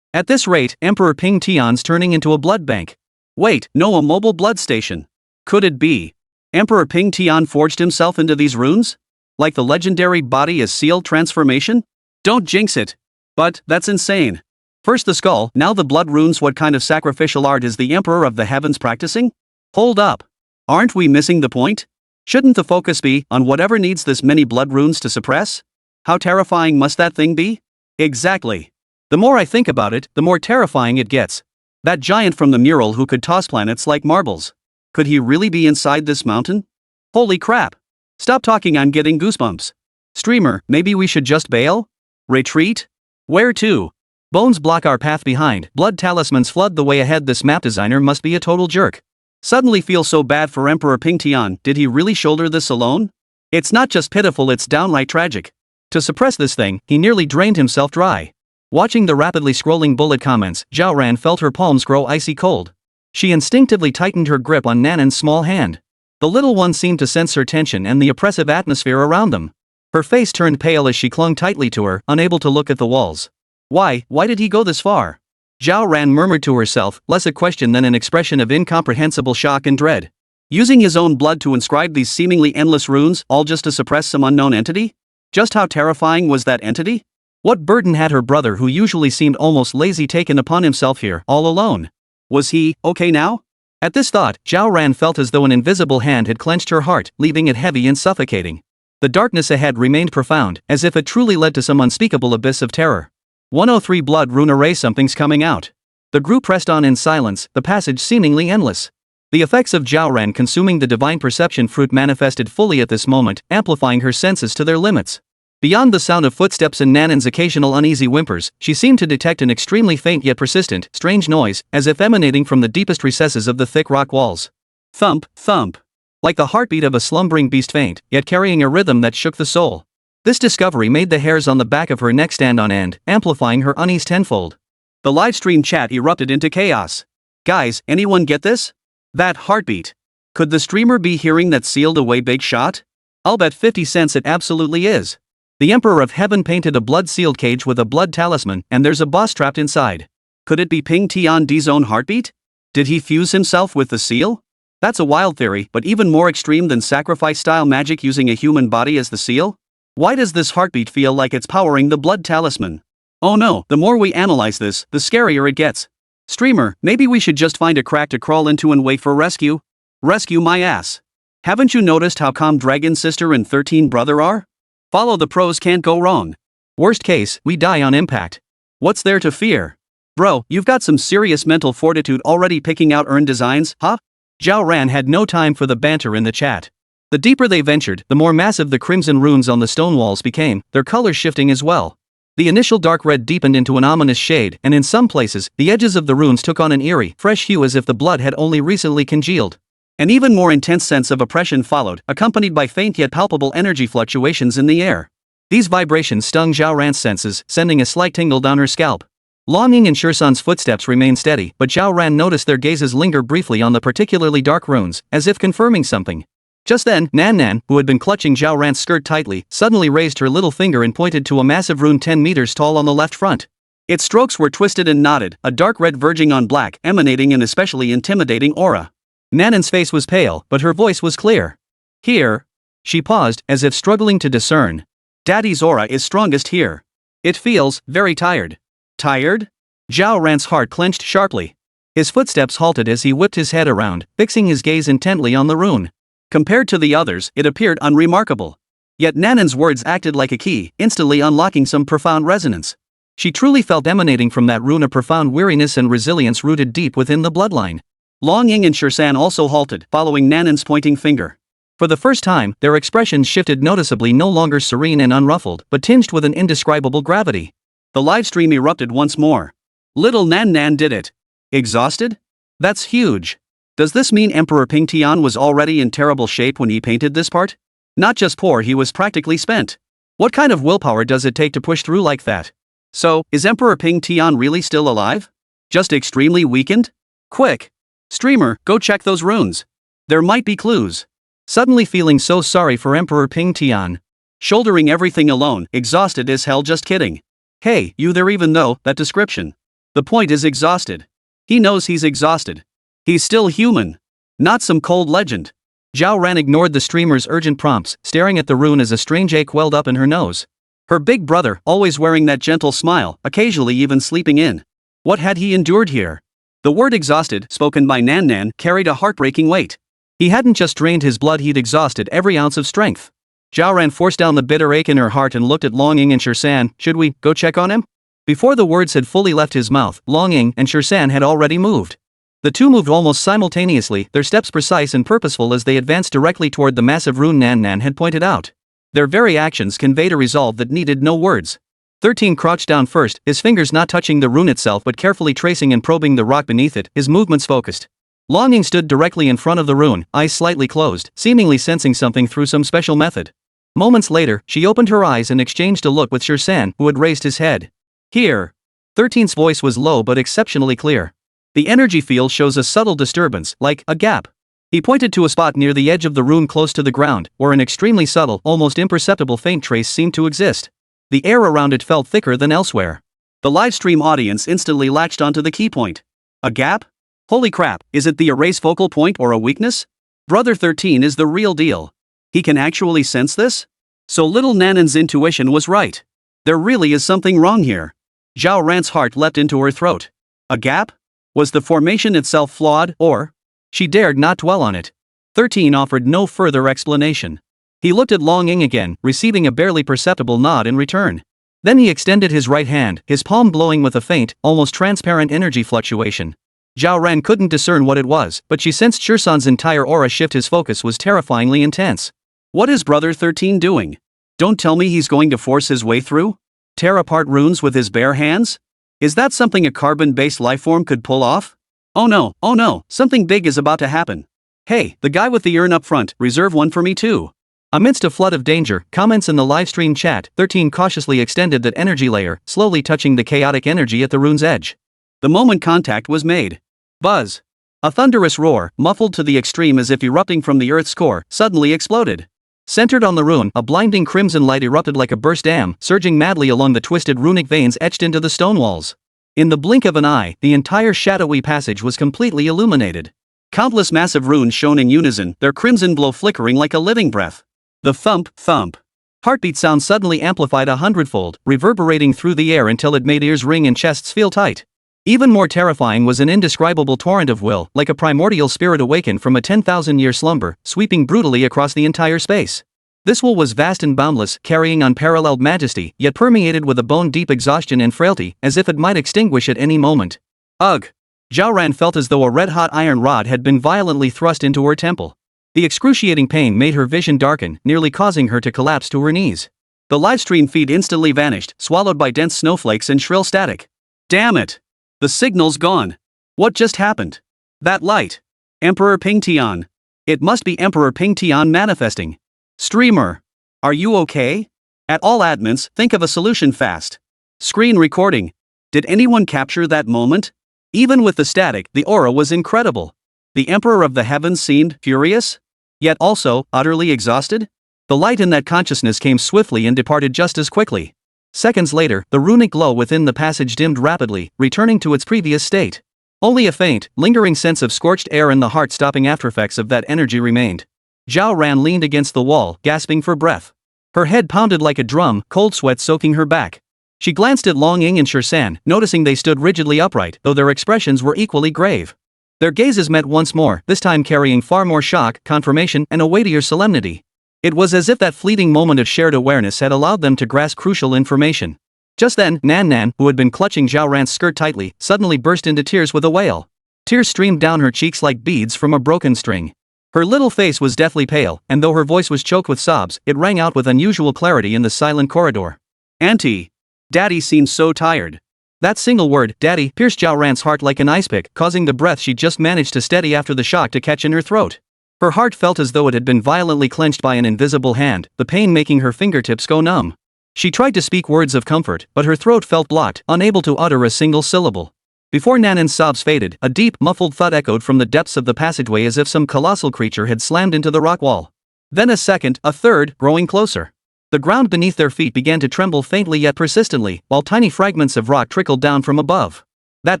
At this rate, Emperor Ping Tian's turning into a blood bank. Wait, no, a mobile blood station. Could it be? Emperor Ping Tian forged himself into these runes? Like the legendary body as sealed transformation? Don't jinx it. But, that's insane. First the skull, now the blood runes. What kind of sacrificial art is the Emperor of the Heavens practicing? Hold up. Aren't we missing the point? Shouldn't the focus be on whatever needs this many blood runes to suppress? How terrifying must that thing be? Exactly. The more I think about it, the more terrifying it gets. That giant from the mural who could toss planets like marbles. Could he really be inside this mountain? Holy crap. Stop talking, I'm getting goosebumps. Streamer, maybe we should just bail? Retreat? Where to? Bones block our path behind, blood talismans flood the way ahead. This map designer must be a total jerk. Suddenly feel so bad for Emperor Ping Tian. Did he really shoulder this alone? It's not just pitiful, it's downright tragic. To suppress this thing, he nearly drained himself dry. Watching the rapidly scrolling bullet comments, Zhao Ran felt her palms grow icy cold. She instinctively tightened her grip on Nanan's small hand. The little one seemed to sense her tension and the oppressive atmosphere around them. Her face turned pale as she clung tightly to her, unable to look at the walls. Why did he go this far? Zhao Ran murmured to herself, less a question than an expression of incomprehensible shock and dread. Using his own blood to inscribe these seemingly endless runes, all just to suppress some unknown entity? Just how terrifying was that entity? What burden had her brother, who usually seemed almost lazy, taken upon himself here, all alone? Was he okay now? At this thought, Zhao Ran felt as though an invisible hand had clenched her heart, leaving it heavy and suffocating. The darkness ahead remained profound, as if it truly led to some unspeakable abyss of terror. 103 Blood Rune Array. Something's coming out. The group pressed on in silence, the passage seemingly endless. The effects of Zhao Ran consuming the divine perception fruit manifested fully at this moment, amplifying her senses to their limits. Beyond the sound of footsteps and Nanan's occasional uneasy whimpers, she seemed to detect an extremely faint yet persistent, strange noise, as if emanating from the deepest recesses of the thick rock walls. Thump, thump. Like the heartbeat of a slumbering beast, faint, yet carrying a rhythm that shook the soul. This discovery made the hairs on the back of her neck stand on end, amplifying her unease tenfold. The livestream chat erupted into chaos. Guys, anyone get this? That heartbeat. Could the streamer be hearing that sealed away big shot? I'll bet 50 cents it absolutely is. The Emperor of Heaven painted a blood-sealed cage with a blood talisman, and there's a boss trapped inside. Could it be Ping Tian's own heartbeat? Did he fuse himself with the seal? That's a wild theory, but even more extreme than sacrifice-style magic using a human body as the seal? Why does this heartbeat feel like it's powering the blood talisman? Oh no, the more we analyze this, the scarier it gets. Streamer, maybe we should just find a crack to crawl into and wait for rescue? Rescue my ass. Haven't you noticed how calm Dragon Sister and 13 Brother are? Follow the pros, can't go wrong. Worst case, we die on impact. What's there to fear? Bro, you've got some serious mental fortitude already picking out urn designs, huh? Zhao Ran had no time for the banter in the chat. The deeper they ventured, the more massive the crimson runes on the stone walls became, their colors shifting as well. The initial dark red deepened into an ominous shade, and in some places, the edges of the runes took on an eerie, fresh hue as if the blood had only recently congealed. An even more intense sense of oppression followed, accompanied by faint yet palpable energy fluctuations in the air. These vibrations stung Zhao Ran's senses, sending a slight tingle down her scalp. Long Ying and Shursan's footsteps remained steady, but Zhao Ran noticed their gazes linger briefly on the particularly dark runes, as if confirming something. Just then, Nan, who had been clutching Zhao Ran's skirt tightly, suddenly raised her little finger and pointed to a massive rune 10 meters tall on the left front. Its strokes were twisted and knotted, a dark red verging on black, emanating an especially intimidating aura. Nanan's face was pale, but her voice was clear. Here. She paused, as if struggling to discern. Daddy's aura is strongest here. It feels very tired. Tired? Zhao Ran's heart clenched sharply. His footsteps halted as he whipped his head around, fixing his gaze intently on the rune. Compared to the others, it appeared unremarkable. Yet Nanan's words acted like a key, instantly unlocking some profound resonance. She truly felt emanating from that rune a profound weariness and resilience rooted deep within the bloodline. Long Ying and Shursan also halted, following Nanan's pointing finger. For the first time, their expressions shifted noticeably, no longer serene and unruffled, but tinged with an indescribable gravity. The livestream erupted once more. Little Nan did it. Exhausted? That's huge. Does this mean Emperor Ping Tian was already in terrible shape when he painted this part? Not just poor, he was practically spent. What kind of willpower does it take to push through like that? So, is Emperor Ping Tian really still alive? Just extremely weakened? Quick! Streamer, go check those runes. There might be clues. Suddenly feeling so sorry for Emperor Ping Tian. Shouldering everything alone, exhausted as hell, just kidding. Hey, you there? Even though, that description. The point is exhausted. He knows he's exhausted. He's still human. Not some cold legend. Zhao Ran ignored the streamer's urgent prompts, staring at the rune as a strange ache welled up in her nose. Her big brother, always wearing that gentle smile, occasionally even sleeping in. What had he endured here? The word exhausted, spoken by Nan Nan, carried a heartbreaking weight. He hadn't just drained his blood, he'd exhausted every ounce of strength. Zhao Ran forced down the bitter ache in her heart and looked at Long Ying and Shirsan. Should we go check on him? Before the words had fully left his mouth, Long Ying and Shirsan had already moved. The two moved almost simultaneously, their steps precise and purposeful as they advanced directly toward the massive rune Nan Nan had pointed out. Their very actions conveyed a resolve that needed no words. 13 crouched down first, his fingers not touching the rune itself but carefully tracing and probing the rock beneath it, his movements focused. Long Ying stood directly in front of the rune, eyes slightly closed, seemingly sensing something through some special method. Moments later, she opened her eyes and exchanged a look with Shirsan, who had raised his head. Here. 13's voice was low but exceptionally clear. The energy field shows a subtle disturbance, like a gap. He pointed to a spot near the edge of the rune close to the ground, where an extremely subtle, almost imperceptible faint trace seemed to exist. The air around it felt thicker than elsewhere. The livestream audience instantly latched onto the key point. A gap? Holy crap, is it the erase focal point or a weakness? Brother 13 is the real deal. He can actually sense this? So little Nanan's intuition was right. There really is something wrong here. Zhao Ran's heart leapt into her throat. A gap? Was the formation itself flawed, or? She dared not dwell on it. 13 offered no further explanation. He looked at Long Ying again, receiving a barely perceptible nod in return. Then he extended his right hand, his palm glowing with a faint, almost transparent energy fluctuation. Zhao Ran couldn't discern what it was, but she sensed Shirsan's entire aura shift. His focus was terrifyingly intense. What is Brother 13 doing? Don't tell me he's going to force his way through? Tear apart runes with his bare hands? Is that something a carbon-based lifeform could pull off? Oh no, something big is about to happen. Hey, the guy with the urn up front, reserve one for me too. Amidst a flood of danger, comments in the livestream chat, 13 cautiously extended that energy layer, slowly touching the chaotic energy at the rune's edge. The moment contact was made. Buzz. A thunderous roar, muffled to the extreme as if erupting from the earth's core, suddenly exploded. Centered on the rune, a blinding crimson light erupted like a burst dam, surging madly along the twisted runic veins etched into the stone walls. In the blink of an eye, the entire shadowy passage was completely illuminated. Countless massive runes shone in unison, their crimson glow flickering like a living breath. The thump. Heartbeat sound suddenly amplified 100-fold, reverberating through the air until it made ears ring and chests feel tight. Even more terrifying was an indescribable torrent of will, like a primordial spirit awakened from a 10,000-year slumber, sweeping brutally across the entire space. This will was vast and boundless, carrying unparalleled majesty, yet permeated with a bone-deep exhaustion and frailty, as if it might extinguish at any moment. Ugh! Zhao Ran felt as though a red-hot iron rod had been violently thrust into her temple. The excruciating pain made her vision darken, nearly causing her to collapse to her knees. The livestream feed instantly vanished, swallowed by dense snowflakes and shrill static. Damn it! The signal's gone. What just happened? That light. Emperor Pingtian. It must be Emperor Pingtian manifesting. Streamer. Are you okay? At all admins, think of a solution fast. Screen recording. Did anyone capture that moment? Even with the static, the aura was incredible. The Emperor of the Heavens seemed furious, yet also utterly exhausted. The light in that consciousness came swiftly and departed just as quickly. Seconds later, the runic glow within the passage dimmed rapidly, returning to its previous state. Only a faint, lingering sense of scorched air and the heart-stopping aftereffects of that energy remained. Zhao Ran leaned against the wall, gasping for breath. Her head pounded like a drum, cold sweat soaking her back. She glanced at Long Ying and Shirsan, noticing they stood rigidly upright, though their expressions were equally grave. Their gazes met once more, this time carrying far more shock, confirmation, and a weightier solemnity. It was as if that fleeting moment of shared awareness had allowed them to grasp crucial information. Just then, Nan Nan, who had been clutching Zhao Ran's skirt tightly, suddenly burst into tears with a wail. Tears streamed down her cheeks like beads from a broken string. Her little face was deathly pale, and though her voice was choked with sobs, it rang out with unusual clarity in the silent corridor. Auntie. Daddy seems so tired. That single word, Daddy, pierced Zhao Ran's heart like an ice pick, causing the breath she just managed to steady after the shock to catch in her throat. Her heart felt as though it had been violently clenched by an invisible hand, the pain making her fingertips go numb. She tried to speak words of comfort, but her throat felt blocked, unable to utter a single syllable. Before Nanan's sobs faded, a deep, muffled thud echoed from the depths of the passageway as if some colossal creature had slammed into the rock wall. Then a second, a third, growing closer. The ground beneath their feet began to tremble faintly yet persistently, while tiny fragments of rock trickled down from above. That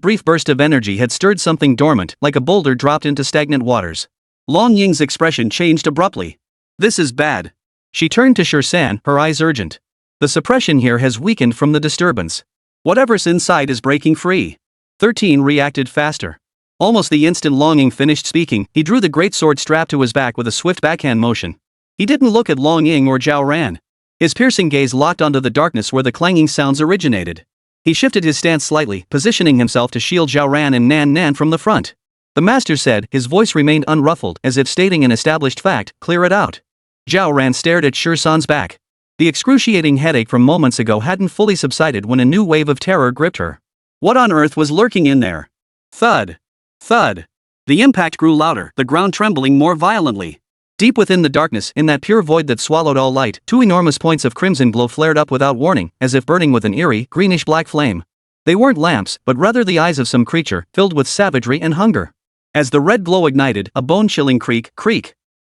brief burst of energy had stirred something dormant, like a boulder dropped into stagnant waters. Long Ying's expression changed abruptly. This is bad. She turned to Shirsan, her eyes urgent. The suppression here has weakened from the disturbance. Whatever's inside is breaking free. 13 reacted faster. Almost the instant Longing finished speaking, he drew the great sword strapped to his back with a swift backhand motion. He didn't look at Longing or Zhao Ran. His piercing gaze locked onto the darkness where the clanging sounds originated. He shifted his stance slightly, positioning himself to shield Zhao Ran and Nan Nan from the front. The master said, his voice remained unruffled, as if stating an established fact, clear it out. Zhao Ran stared at Shi San's back. The excruciating headache from moments ago hadn't fully subsided when a new wave of terror gripped her. What on earth was lurking in there? Thud. Thud. The impact grew louder, the ground trembling more violently. Deep within the darkness, in that pure void that swallowed all light, two enormous points of crimson glow flared up without warning, as if burning with an eerie, greenish-black flame. They weren't lamps, but rather the eyes of some creature, filled with savagery and hunger. As the red glow ignited, a bone-chilling creak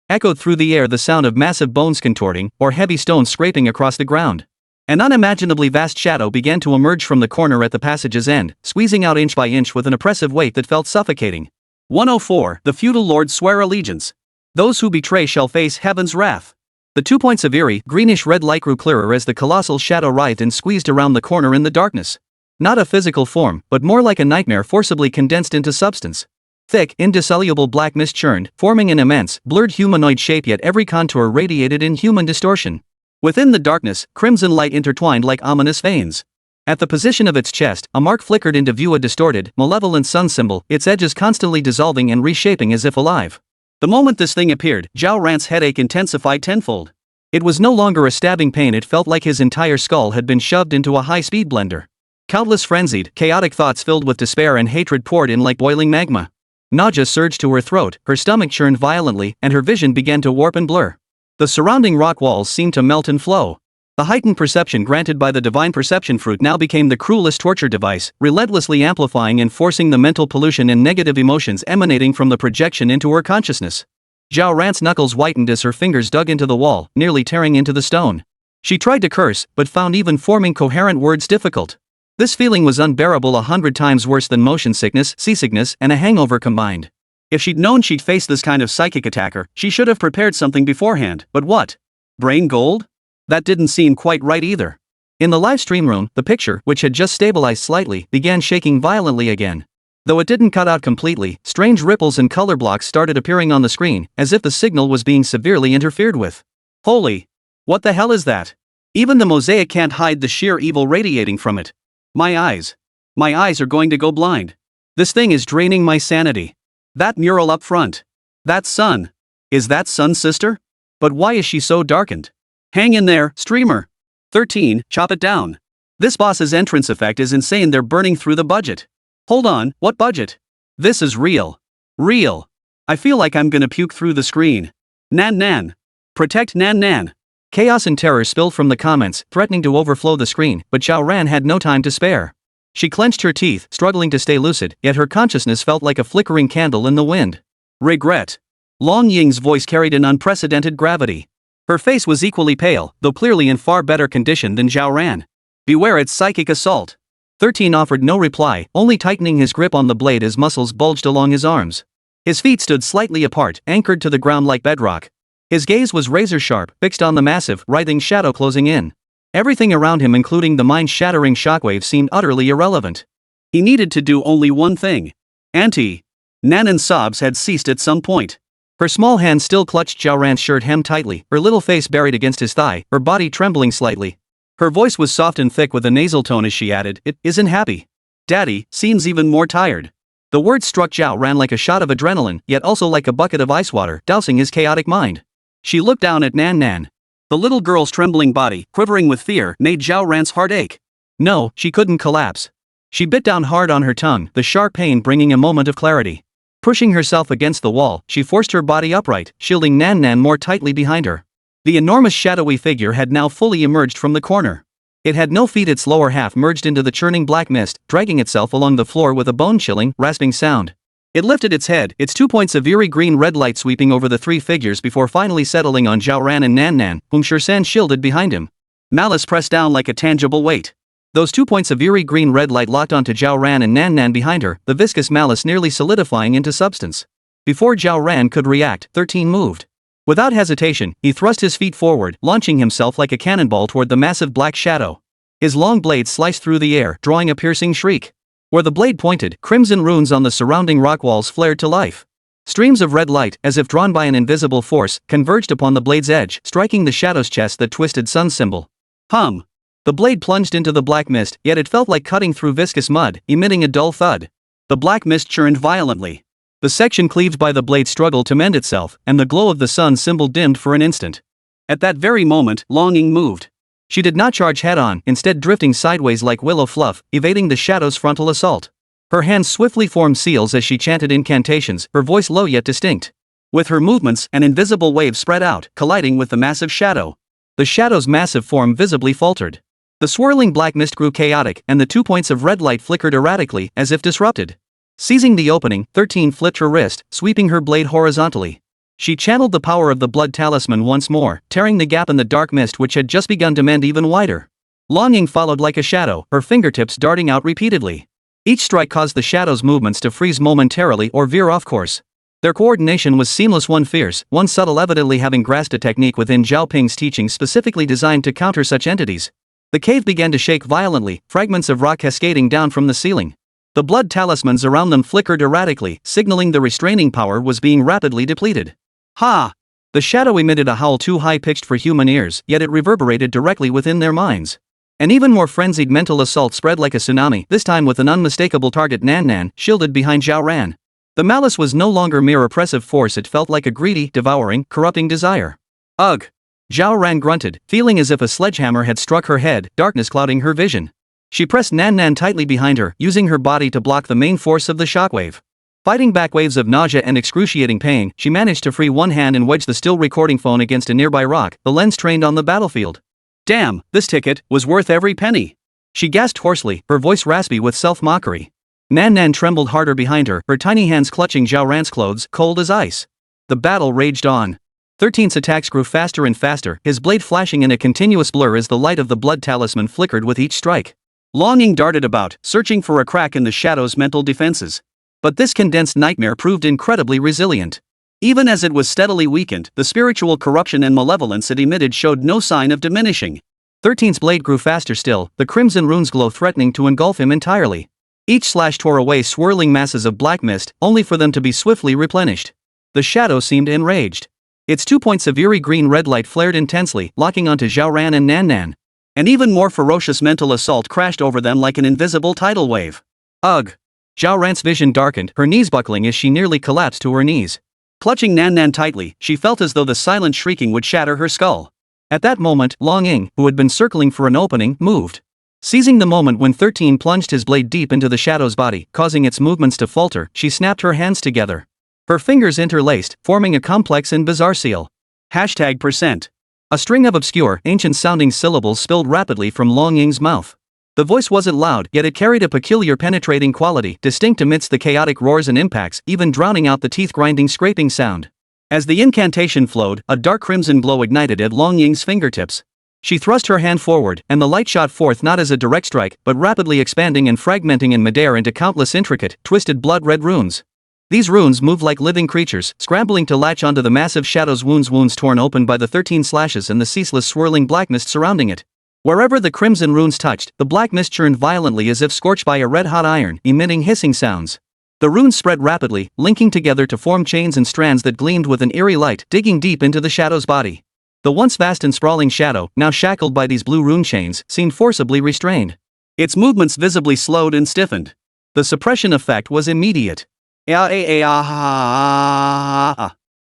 echoed through the air, the sound of massive bones contorting, or heavy stones scraping across the ground. An unimaginably vast shadow began to emerge from the corner at the passage's end, squeezing out inch by inch with an oppressive weight that felt suffocating. 104. The feudal lords swear allegiance. Those who betray shall face heaven's wrath. The 2 points of eerie, greenish-red light grew clearer as the colossal shadow writhed and squeezed around the corner in the darkness. Not a physical form, but more like a nightmare forcibly condensed into substance. Thick, indissoluble black mist churned, forming an immense, blurred humanoid shape, yet every contour radiated in human distortion. Within the darkness, crimson light intertwined like ominous veins. At the position of its chest, a mark flickered into view, a distorted, malevolent sun symbol, its edges constantly dissolving and reshaping as if alive. The moment this thing appeared, Zhao Ran's headache intensified tenfold. It was no longer a stabbing pain, it felt like his entire skull had been shoved into a high-speed blender. Countless frenzied, chaotic thoughts filled with despair and hatred poured in like boiling magma. Nausea surged to her throat, her stomach churned violently, and her vision began to warp and blur. The surrounding rock walls seemed to melt and flow. The heightened perception granted by the divine perception fruit now became the cruelest torture device, relentlessly amplifying and forcing the mental pollution and negative emotions emanating from the projection into her consciousness. Zhao Ran's knuckles whitened as her fingers dug into the wall, nearly tearing into the stone. She tried to curse, but found even forming coherent words difficult. This feeling was unbearable, 100 times worse than motion sickness, seasickness, and a hangover combined. If she'd known she'd face this kind of psychic attacker, she should have prepared something beforehand, but what? Brain gold? That didn't seem quite right either. In the live stream room, the picture, which had just stabilized slightly, began shaking violently again. Though it didn't cut out completely, strange ripples and color blocks started appearing on the screen, as if the signal was being severely interfered with. Holy! What the hell is that? Even the mosaic can't hide the sheer evil radiating from it. My eyes. My eyes are going to go blind. This thing is draining my sanity. That mural up front. That sun. Is that Sun's sister? But why is she so darkened? Hang in there, streamer. 13, chop it down. This boss's entrance effect is insane, they're burning through the budget. Hold on, what budget? This is real. Real. I feel like I'm gonna puke through the screen. Nan Nan. Protect Nan Nan. Chaos and terror spilled from the comments, threatening to overflow the screen, but Zhao Ran had no time to spare. She clenched her teeth, struggling to stay lucid, yet her consciousness felt like a flickering candle in the wind. Regret. Long Ying's voice carried an unprecedented gravity. Her face was equally pale, though clearly in far better condition than Zhao Ran. Beware its psychic assault. 13 offered no reply, only tightening his grip on the blade as muscles bulged along his arms. His feet stood slightly apart, anchored to the ground like bedrock. His gaze was razor-sharp, fixed on the massive, writhing shadow closing in. Everything around him, including the mind-shattering shockwaves, seemed utterly irrelevant. He needed to do only one thing. Auntie. Nanan's sobs had ceased at some point. Her small hand still clutched Zhao Ran's shirt hem tightly, her little face buried against his thigh, her body trembling slightly. Her voice was soft and thick with a nasal tone as she added, "It isn't happy. Daddy seems even more tired." The words struck Zhao Ran like a shot of adrenaline, yet also like a bucket of ice water, dousing his chaotic mind. She looked down at Nan Nan. The little girl's trembling body, quivering with fear, made Zhao Ran's heart ache. No, she couldn't collapse. She bit down hard on her tongue, the sharp pain bringing a moment of clarity. Pushing herself against the wall, she forced her body upright, shielding Nan Nan more tightly behind her. The enormous shadowy figure had now fully emerged from the corner. It had no feet, its lower half merged into the churning black mist, dragging itself along the floor with a bone-chilling, rasping sound. It lifted its head, its 2 points of eerie green-red light sweeping over the three figures before finally settling on Zhao Ran and Nan Nan, whom Shi San shielded behind him. Malice pressed down like a tangible weight. Those 2 points of eerie green-red light locked onto Zhao Ran and Nan Nan behind her, the viscous malice nearly solidifying into substance. Before Zhao Ran could react, 13 moved. Without hesitation, he thrust his feet forward, launching himself like a cannonball toward the massive black shadow. His long blade sliced through the air, drawing a piercing shriek. Where the blade pointed, crimson runes on the surrounding rock walls flared to life. Streams of red light, as if drawn by an invisible force, converged upon the blade's edge, striking the shadow's chest that twisted sun symbol. Hum. The blade plunged into the black mist, yet it felt like cutting through viscous mud, emitting a dull thud. The black mist churned violently. The section cleaved by the blade struggled to mend itself, and the glow of the sun symbol dimmed for an instant. At that very moment, Longing moved. She did not charge head-on, instead drifting sideways like willow fluff, evading the shadow's frontal assault. Her hands swiftly formed seals as she chanted incantations, her voice low yet distinct. With her movements, an invisible wave spread out, colliding with the massive shadow. The shadow's massive form visibly faltered. The swirling black mist grew chaotic, and the 2 points of red light flickered erratically, as if disrupted. Seizing the opening, 13 flipped her wrist, sweeping her blade horizontally. She channeled the power of the blood talisman once more, tearing the gap in the dark mist which had just begun to mend even wider. Longing followed like a shadow, her fingertips darting out repeatedly. Each strike caused the shadow's movements to freeze momentarily or veer off course. Their coordination was seamless, one fierce, one subtle, evidently having grasped a technique within Zhao Ping's teaching specifically designed to counter such entities. The cave began to shake violently, fragments of rock cascading down from the ceiling. The blood talismans around them flickered erratically, signaling the restraining power was being rapidly depleted. Ha! The shadow emitted a howl too high-pitched for human ears, yet it reverberated directly within their minds. An even more frenzied mental assault spread like a tsunami, this time with an unmistakable target, Nan Nan, shielded behind Zhao Ran. The malice was no longer mere oppressive force, it felt like a greedy, devouring, corrupting desire. Ugh! Zhao Ran grunted, feeling as if a sledgehammer had struck her head, darkness clouding her vision. She pressed Nan Nan tightly behind her, using her body to block the main force of the shockwave. Fighting back waves of nausea and excruciating pain, she managed to free one hand and wedge the still recording phone against a nearby rock, the lens trained on the battlefield. Damn, this ticket was worth every penny. She gasped hoarsely, her voice raspy with self-mockery. Nan Nan trembled harder behind her, her tiny hands clutching Zhao Ran's clothes, cold as ice. The battle raged on. 13's attacks grew faster and faster, his blade flashing in a continuous blur as the light of the blood talisman flickered with each strike. Longing darted about, searching for a crack in the shadow's mental defenses. But this condensed nightmare proved incredibly resilient. Even as it was steadily weakened, the spiritual corruption and malevolence it emitted showed no sign of diminishing. 13's blade grew faster still, the crimson runes glow threatening to engulf him entirely. Each slash tore away swirling masses of black mist, only for them to be swiftly replenished. The shadow seemed enraged. Its 2 points of eerie green-red light flared intensely, locking onto Zhao Ran and Nan Nan. An even more ferocious mental assault crashed over them like an invisible tidal wave. Ugh! Zhao Ran's vision darkened, her knees buckling as she nearly collapsed to her knees. Clutching Nan Nan tightly, she felt as though the silent shrieking would shatter her skull. At that moment, Longing, who had been circling for an opening, moved. Seizing the moment when 13 plunged his blade deep into the shadow's body, causing its movements to falter, she snapped her hands together. Her fingers interlaced, forming a complex and bizarre seal. #%. A string of obscure, ancient-sounding syllables spilled rapidly from Longing's mouth. The voice wasn't loud, yet it carried a peculiar penetrating quality, distinct amidst the chaotic roars and impacts, even drowning out the teeth-grinding scraping sound. As the incantation flowed, a dark crimson glow ignited at Longing's fingertips. She thrust her hand forward, and the light shot forth not as a direct strike, but rapidly expanding and fragmenting in midair into countless intricate, twisted blood-red runes. These runes moved like living creatures, scrambling to latch onto the massive shadow's wounds torn open by the 13 slashes and the ceaseless swirling black mist surrounding it. Wherever the crimson runes touched, the black mist churned violently as if scorched by a red-hot iron, emitting hissing sounds. The runes spread rapidly, linking together to form chains and strands that gleamed with an eerie light, digging deep into the shadow's body. The once vast and sprawling shadow, now shackled by these blue rune chains, seemed forcibly restrained. Its movements visibly slowed and stiffened. The suppression effect was immediate. A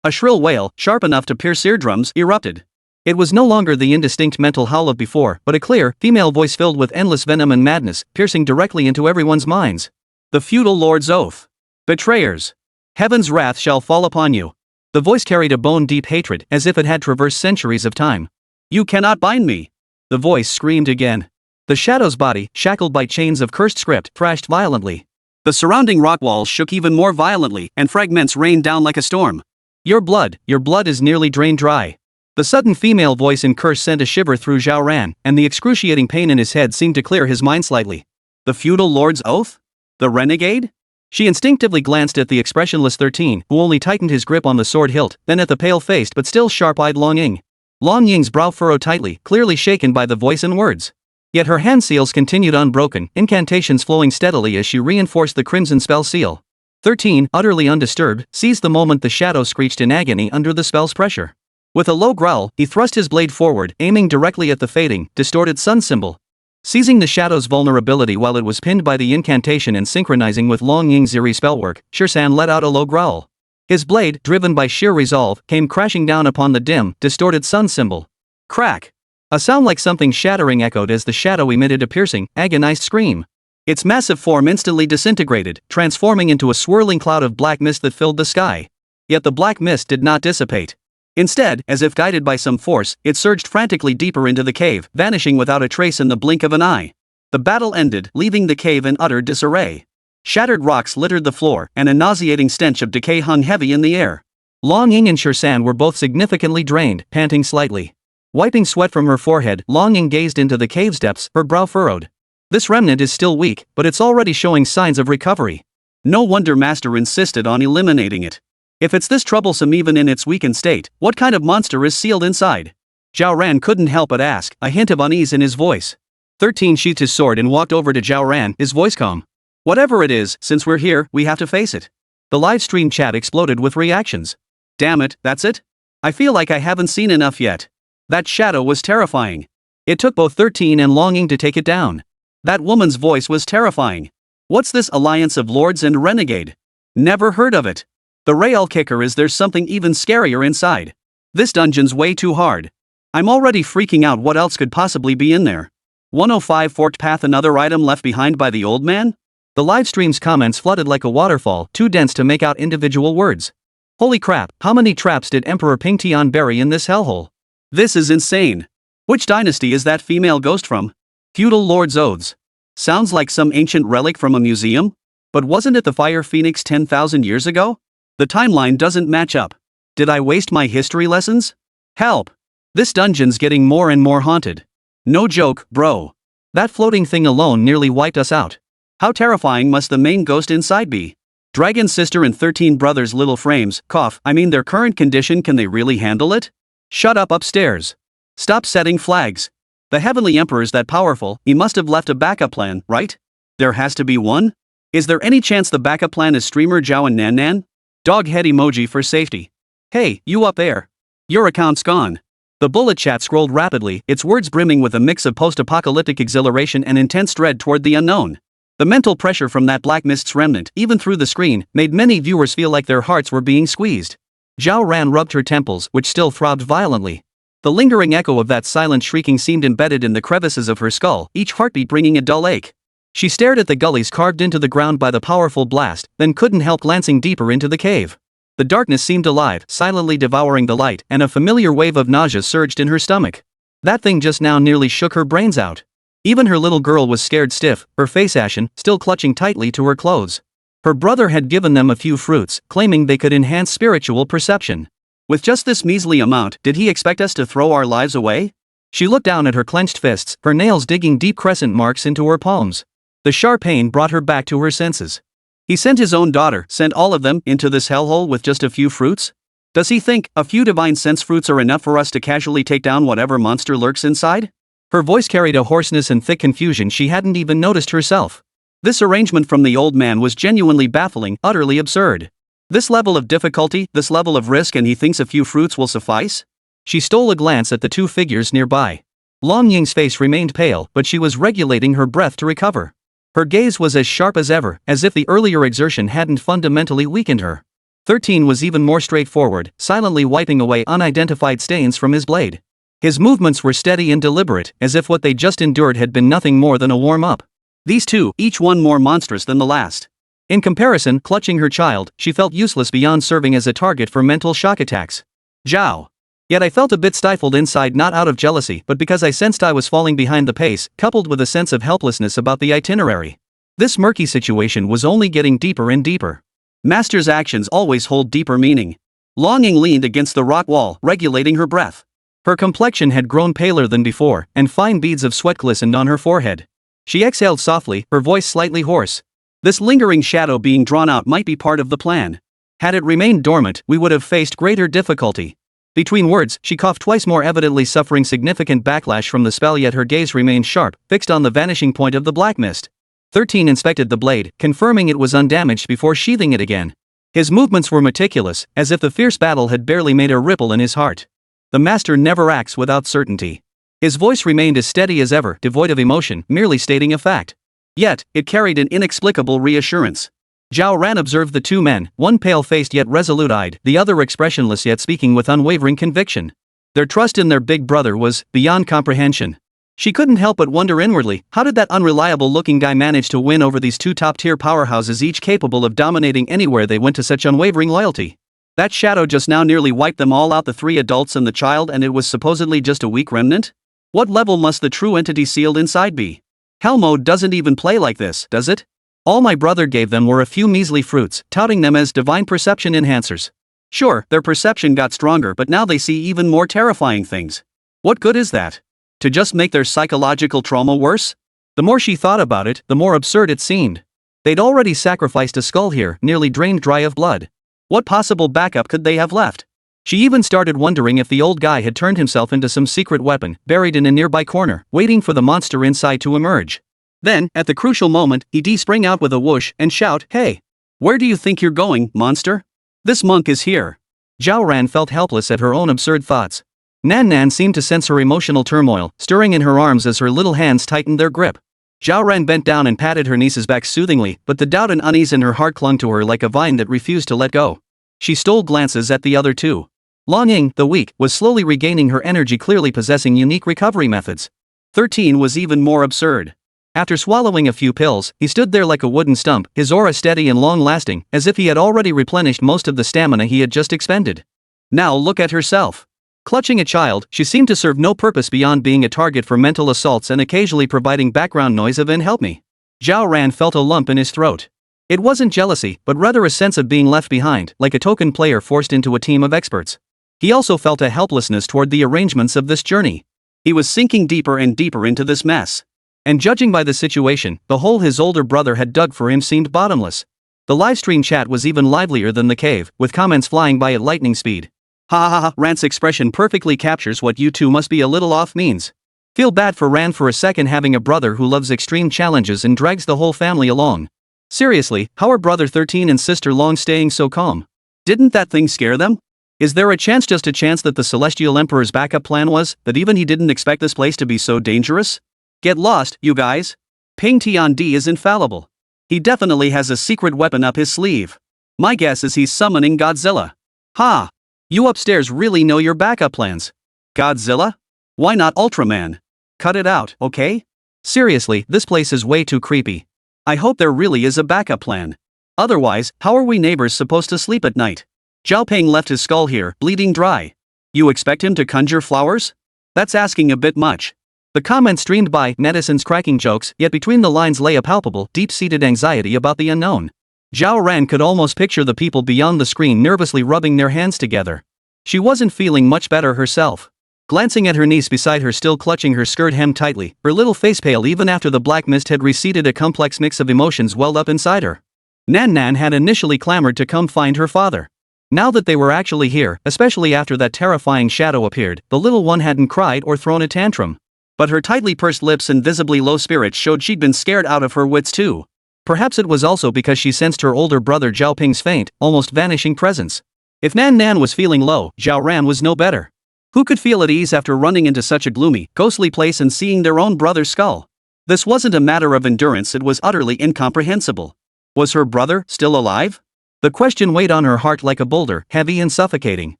shrill wail, sharp enough to pierce eardrums, erupted. It was no longer the indistinct mental howl of before, but a clear, female voice filled with endless venom and madness, piercing directly into everyone's minds. The feudal lord's oath. Betrayers. Heaven's wrath shall fall upon you. The voice carried a bone-deep hatred, as if it had traversed centuries of time. You cannot bind me. The voice screamed again. The shadow's body, shackled by chains of cursed script, thrashed violently. The surrounding rock walls shook even more violently, and fragments rained down like a storm. Your blood is nearly drained dry. The sudden female voice in curse sent a shiver through Zhao Ran, and the excruciating pain in his head seemed to clear his mind slightly. The feudal lord's oath? The renegade? She instinctively glanced at the expressionless 13, who only tightened his grip on the sword hilt, then at the pale-faced but still sharp-eyed Longing. Longying's brow furrowed tightly, clearly shaken by the voice and words. Yet her hand seals continued unbroken, incantations flowing steadily as she reinforced the crimson spell seal. 13, utterly undisturbed, seized the moment the shadow screeched in agony under the spell's pressure. With a low growl, he thrust his blade forward, aiming directly at the fading, distorted sun symbol. Seizing the shadow's vulnerability while it was pinned by the incantation and synchronizing with Long Ying's eerie spellwork, Shirsan let out a low growl. His blade, driven by sheer resolve, came crashing down upon the dim, distorted sun symbol. Crack! A sound like something shattering echoed as the shadow emitted a piercing, agonized scream. Its massive form instantly disintegrated, transforming into a swirling cloud of black mist that filled the sky. Yet the black mist did not dissipate. Instead, as if guided by some force, it surged frantically deeper into the cave, vanishing without a trace in the blink of an eye. The battle ended, leaving the cave in utter disarray. Shattered rocks littered the floor, and a nauseating stench of decay hung heavy in the air. Long Ying and Shirsan were both significantly drained, panting slightly. Wiping sweat from her forehead, Long Ying gazed into the cave's depths, her brow furrowed. This remnant is still weak, but it's already showing signs of recovery. No wonder Master insisted on eliminating it. If it's this troublesome even in its weakened state, what kind of monster is sealed inside? Zhao Ran couldn't help but ask, a hint of unease in his voice. 13 sheathed his sword and walked over to Zhao Ran, his voice calm. Whatever it is, since we're here, we have to face it. The live stream chat exploded with reactions. Damn it, that's it? I feel like I haven't seen enough yet. That shadow was terrifying. It took both 13 and Long Ying to take it down. That woman's voice was terrifying. What's this alliance of lords and renegade? Never heard of it. The rail kicker is there's something even scarier inside. This dungeon's way too hard. I'm already freaking out what else could possibly be in there. 105 Forked Path, another item left behind by the old man? The livestream's comments flooded like a waterfall, too dense to make out individual words. Holy crap, how many traps did Emperor Pingtian bury in this hellhole? This is insane. Which dynasty is that female ghost from? Feudal Lord's Oaths. Sounds like some ancient relic from a museum? But wasn't it the Fire Phoenix 10,000 years ago? The timeline doesn't match up. Did I waste my history lessons? Help! This dungeon's getting more and more haunted. No joke, bro. That floating thing alone nearly wiped us out. How terrifying must the main ghost inside be? Dragon Sister and 13 Brothers' little frames, I mean their current condition, can they really handle it? Shut up upstairs. Stop setting flags. The Heavenly Emperor's that powerful, he must have left a backup plan, right? There has to be one? Is there any chance the backup plan is streamer Zhao and Nan Nan? Dog head emoji for safety. Hey, you up there. Your account's gone. The bullet chat scrolled rapidly, its words brimming with a mix of post-apocalyptic exhilaration and intense dread toward the unknown. The mental pressure from that black mist's remnant, even through the screen, made many viewers feel like their hearts were being squeezed. Zhao Ran rubbed her temples, which still throbbed violently. The lingering echo of that silent shrieking seemed embedded in the crevices of her skull, each heartbeat bringing a dull ache. She stared at the gullies carved into the ground by the powerful blast, then couldn't help glancing deeper into the cave. The darkness seemed alive, silently devouring the light, and a familiar wave of nausea surged in her stomach. That thing just now nearly shook her brains out. Even her little girl was scared stiff, her face ashen, still clutching tightly to her clothes. Her brother had given them a few fruits, claiming they could enhance spiritual perception. With just this measly amount, did he expect us to throw our lives away? She looked down at her clenched fists, her nails digging deep crescent marks into her palms. The sharp pain brought her back to her senses. He sent his own daughter, sent all of them, into this hellhole with just a few fruits? Does he think a few divine sense fruits are enough for us to casually take down whatever monster lurks inside? Her voice carried a hoarseness and thick confusion she hadn't even noticed herself. This arrangement from the old man was genuinely baffling, utterly absurd. This level of difficulty, this level of risk, and he thinks a few fruits will suffice? She stole a glance at the two figures nearby. Long Ying's face remained pale, but she was regulating her breath to recover. Her gaze was as sharp as ever, as if the earlier exertion hadn't fundamentally weakened her. 13 was even more straightforward, silently wiping away unidentified stains from his blade. His movements were steady and deliberate, as if what they just endured had been nothing more than a warm-up. These two, each one more monstrous than the last. In comparison, clutching her child, she felt useless beyond serving as a target for mental shock attacks. Zhao. Yet I felt a bit stifled inside, not out of jealousy, but because I sensed I was falling behind the pace, coupled with a sense of helplessness about the itinerary. This murky situation was only getting deeper and deeper. Master's actions always hold deeper meaning. Long Ying leaned against the rock wall, regulating her breath. Her complexion had grown paler than before, and fine beads of sweat glistened on her forehead. She exhaled softly, her voice slightly hoarse. This lingering shadow being drawn out might be part of the plan. Had it remained dormant, we would have faced greater difficulty. Between words, she coughed twice more, evidently suffering significant backlash from the spell, yet her gaze remained sharp, fixed on the vanishing point of the black mist. 13 inspected the blade, confirming it was undamaged before sheathing it again. His movements were meticulous, as if the fierce battle had barely made a ripple in his heart. The master never acts without certainty. His voice remained as steady as ever, devoid of emotion, merely stating a fact. Yet, it carried an inexplicable reassurance. Zhao Ran observed the two men, one pale-faced yet resolute-eyed, the other expressionless yet speaking with unwavering conviction. Their trust in their big brother was beyond comprehension. She couldn't help but wonder inwardly, how did that unreliable-looking guy manage to win over these two top-tier powerhouses, each capable of dominating anywhere they went, to such unwavering loyalty? That shadow just now nearly wiped them all out, the three adults and the child, and it was supposedly just a weak remnant? What level must the true entity sealed inside be? Hell mode doesn't even play like this, does it? All my brother gave them were a few measly fruits, touting them as divine perception enhancers. Sure, their perception got stronger, but now they see even more terrifying things. What good is that? To just make their psychological trauma worse? The more she thought about it, the more absurd it seemed. They'd already sacrificed a skull here, nearly drained dry of blood. What possible backup could they have left? She even started wondering if the old guy had turned himself into some secret weapon, buried in a nearby corner, waiting for the monster inside to emerge. Then, at the crucial moment, he'd spring out with a whoosh and shout, "Hey! Where do you think you're going, monster? This monk is here." Zhao Ran felt helpless at her own absurd thoughts. Nan Nan seemed to sense her emotional turmoil, stirring in her arms as her little hands tightened their grip. Zhao Ran bent down and patted her niece's back soothingly, but the doubt and unease in her heart clung to her like a vine that refused to let go. She stole glances at the other two. Long Ying, the weak, was slowly regaining her energy, clearly possessing unique recovery methods. 13 was even more absurd. After swallowing a few pills, he stood there like a wooden stump, his aura steady and long-lasting, as if he had already replenished most of the stamina he had just expended. Now look at herself. Clutching a child, she seemed to serve no purpose beyond being a target for mental assaults and occasionally providing background noise of "help me." Zhao Ran felt a lump in his throat. It wasn't jealousy, but rather a sense of being left behind, like a token player forced into a team of experts. He also felt a helplessness toward the arrangements of this journey. He was sinking deeper and deeper into this mess. And judging by the situation, the hole his older brother had dug for him seemed bottomless. The livestream chat was even livelier than the cave, with comments flying by at lightning speed. "Ha ha ha, Ran's expression perfectly captures what you two must be a little off means. Feel bad for Ran for a second, having a brother who loves extreme challenges and drags the whole family along. Seriously, how are brother 13 and sister Long staying so calm? Didn't that thing scare them? Is there a chance, just a chance, that the Celestial Emperor's backup plan was that even he didn't expect this place to be so dangerous? Get lost, you guys. Ping Tiandi is infallible. He definitely has a secret weapon up his sleeve. My guess is he's summoning Godzilla. Ha! You upstairs really know your backup plans. Godzilla? Why not Ultraman? Cut it out, okay? Seriously, this place is way too creepy. I hope there really is a backup plan. Otherwise, how are we neighbors supposed to sleep at night? Zhao Peng left his skull here, bleeding dry. You expect him to conjure flowers? That's asking a bit much." The comments streamed by, netizens cracking jokes, yet between the lines lay a palpable, deep-seated anxiety about the unknown. Zhao Ran could almost picture the people beyond the screen nervously rubbing their hands together. She wasn't feeling much better herself. Glancing at her niece beside her, still clutching her skirt hem tightly, her little face pale even after the black mist had receded, a complex mix of emotions welled up inside her. Nan Nan had initially clamored to come find her father. Now that they were actually here, especially after that terrifying shadow appeared, the little one hadn't cried or thrown a tantrum. But her tightly pursed lips and visibly low spirits showed she'd been scared out of her wits too. Perhaps it was also because she sensed her older brother Zhao Ping's faint, almost vanishing presence. If Nan Nan was feeling low, Zhao Ran was no better. Who could feel at ease after running into such a gloomy, ghostly place and seeing their own brother's skull? This wasn't a matter of endurance, it was utterly incomprehensible. Was her brother still alive? The question weighed on her heart like a boulder, heavy and suffocating.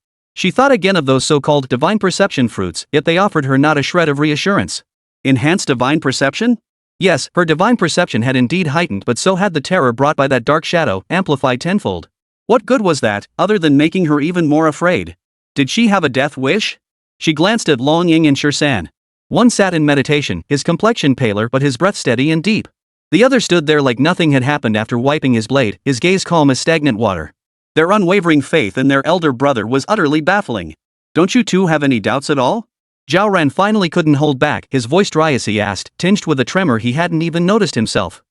She thought again of those so-called divine perception fruits, yet they offered her not a shred of reassurance. Enhanced divine perception? Yes, her divine perception had indeed heightened, but so had the terror brought by that dark shadow, amplified tenfold. What good was that, other than making her even more afraid? Did she have a death wish? She glanced at Long Ying and Shirsan. One sat in meditation, his complexion paler but his breath steady and deep. The other stood there like nothing had happened after wiping his blade, his gaze calm as stagnant water. Their unwavering faith in their elder brother was utterly baffling. "Don't you two have any doubts at all?" Zhao Ran finally couldn't hold back, his voice dry as he asked, tinged with a tremor he hadn't even noticed himself.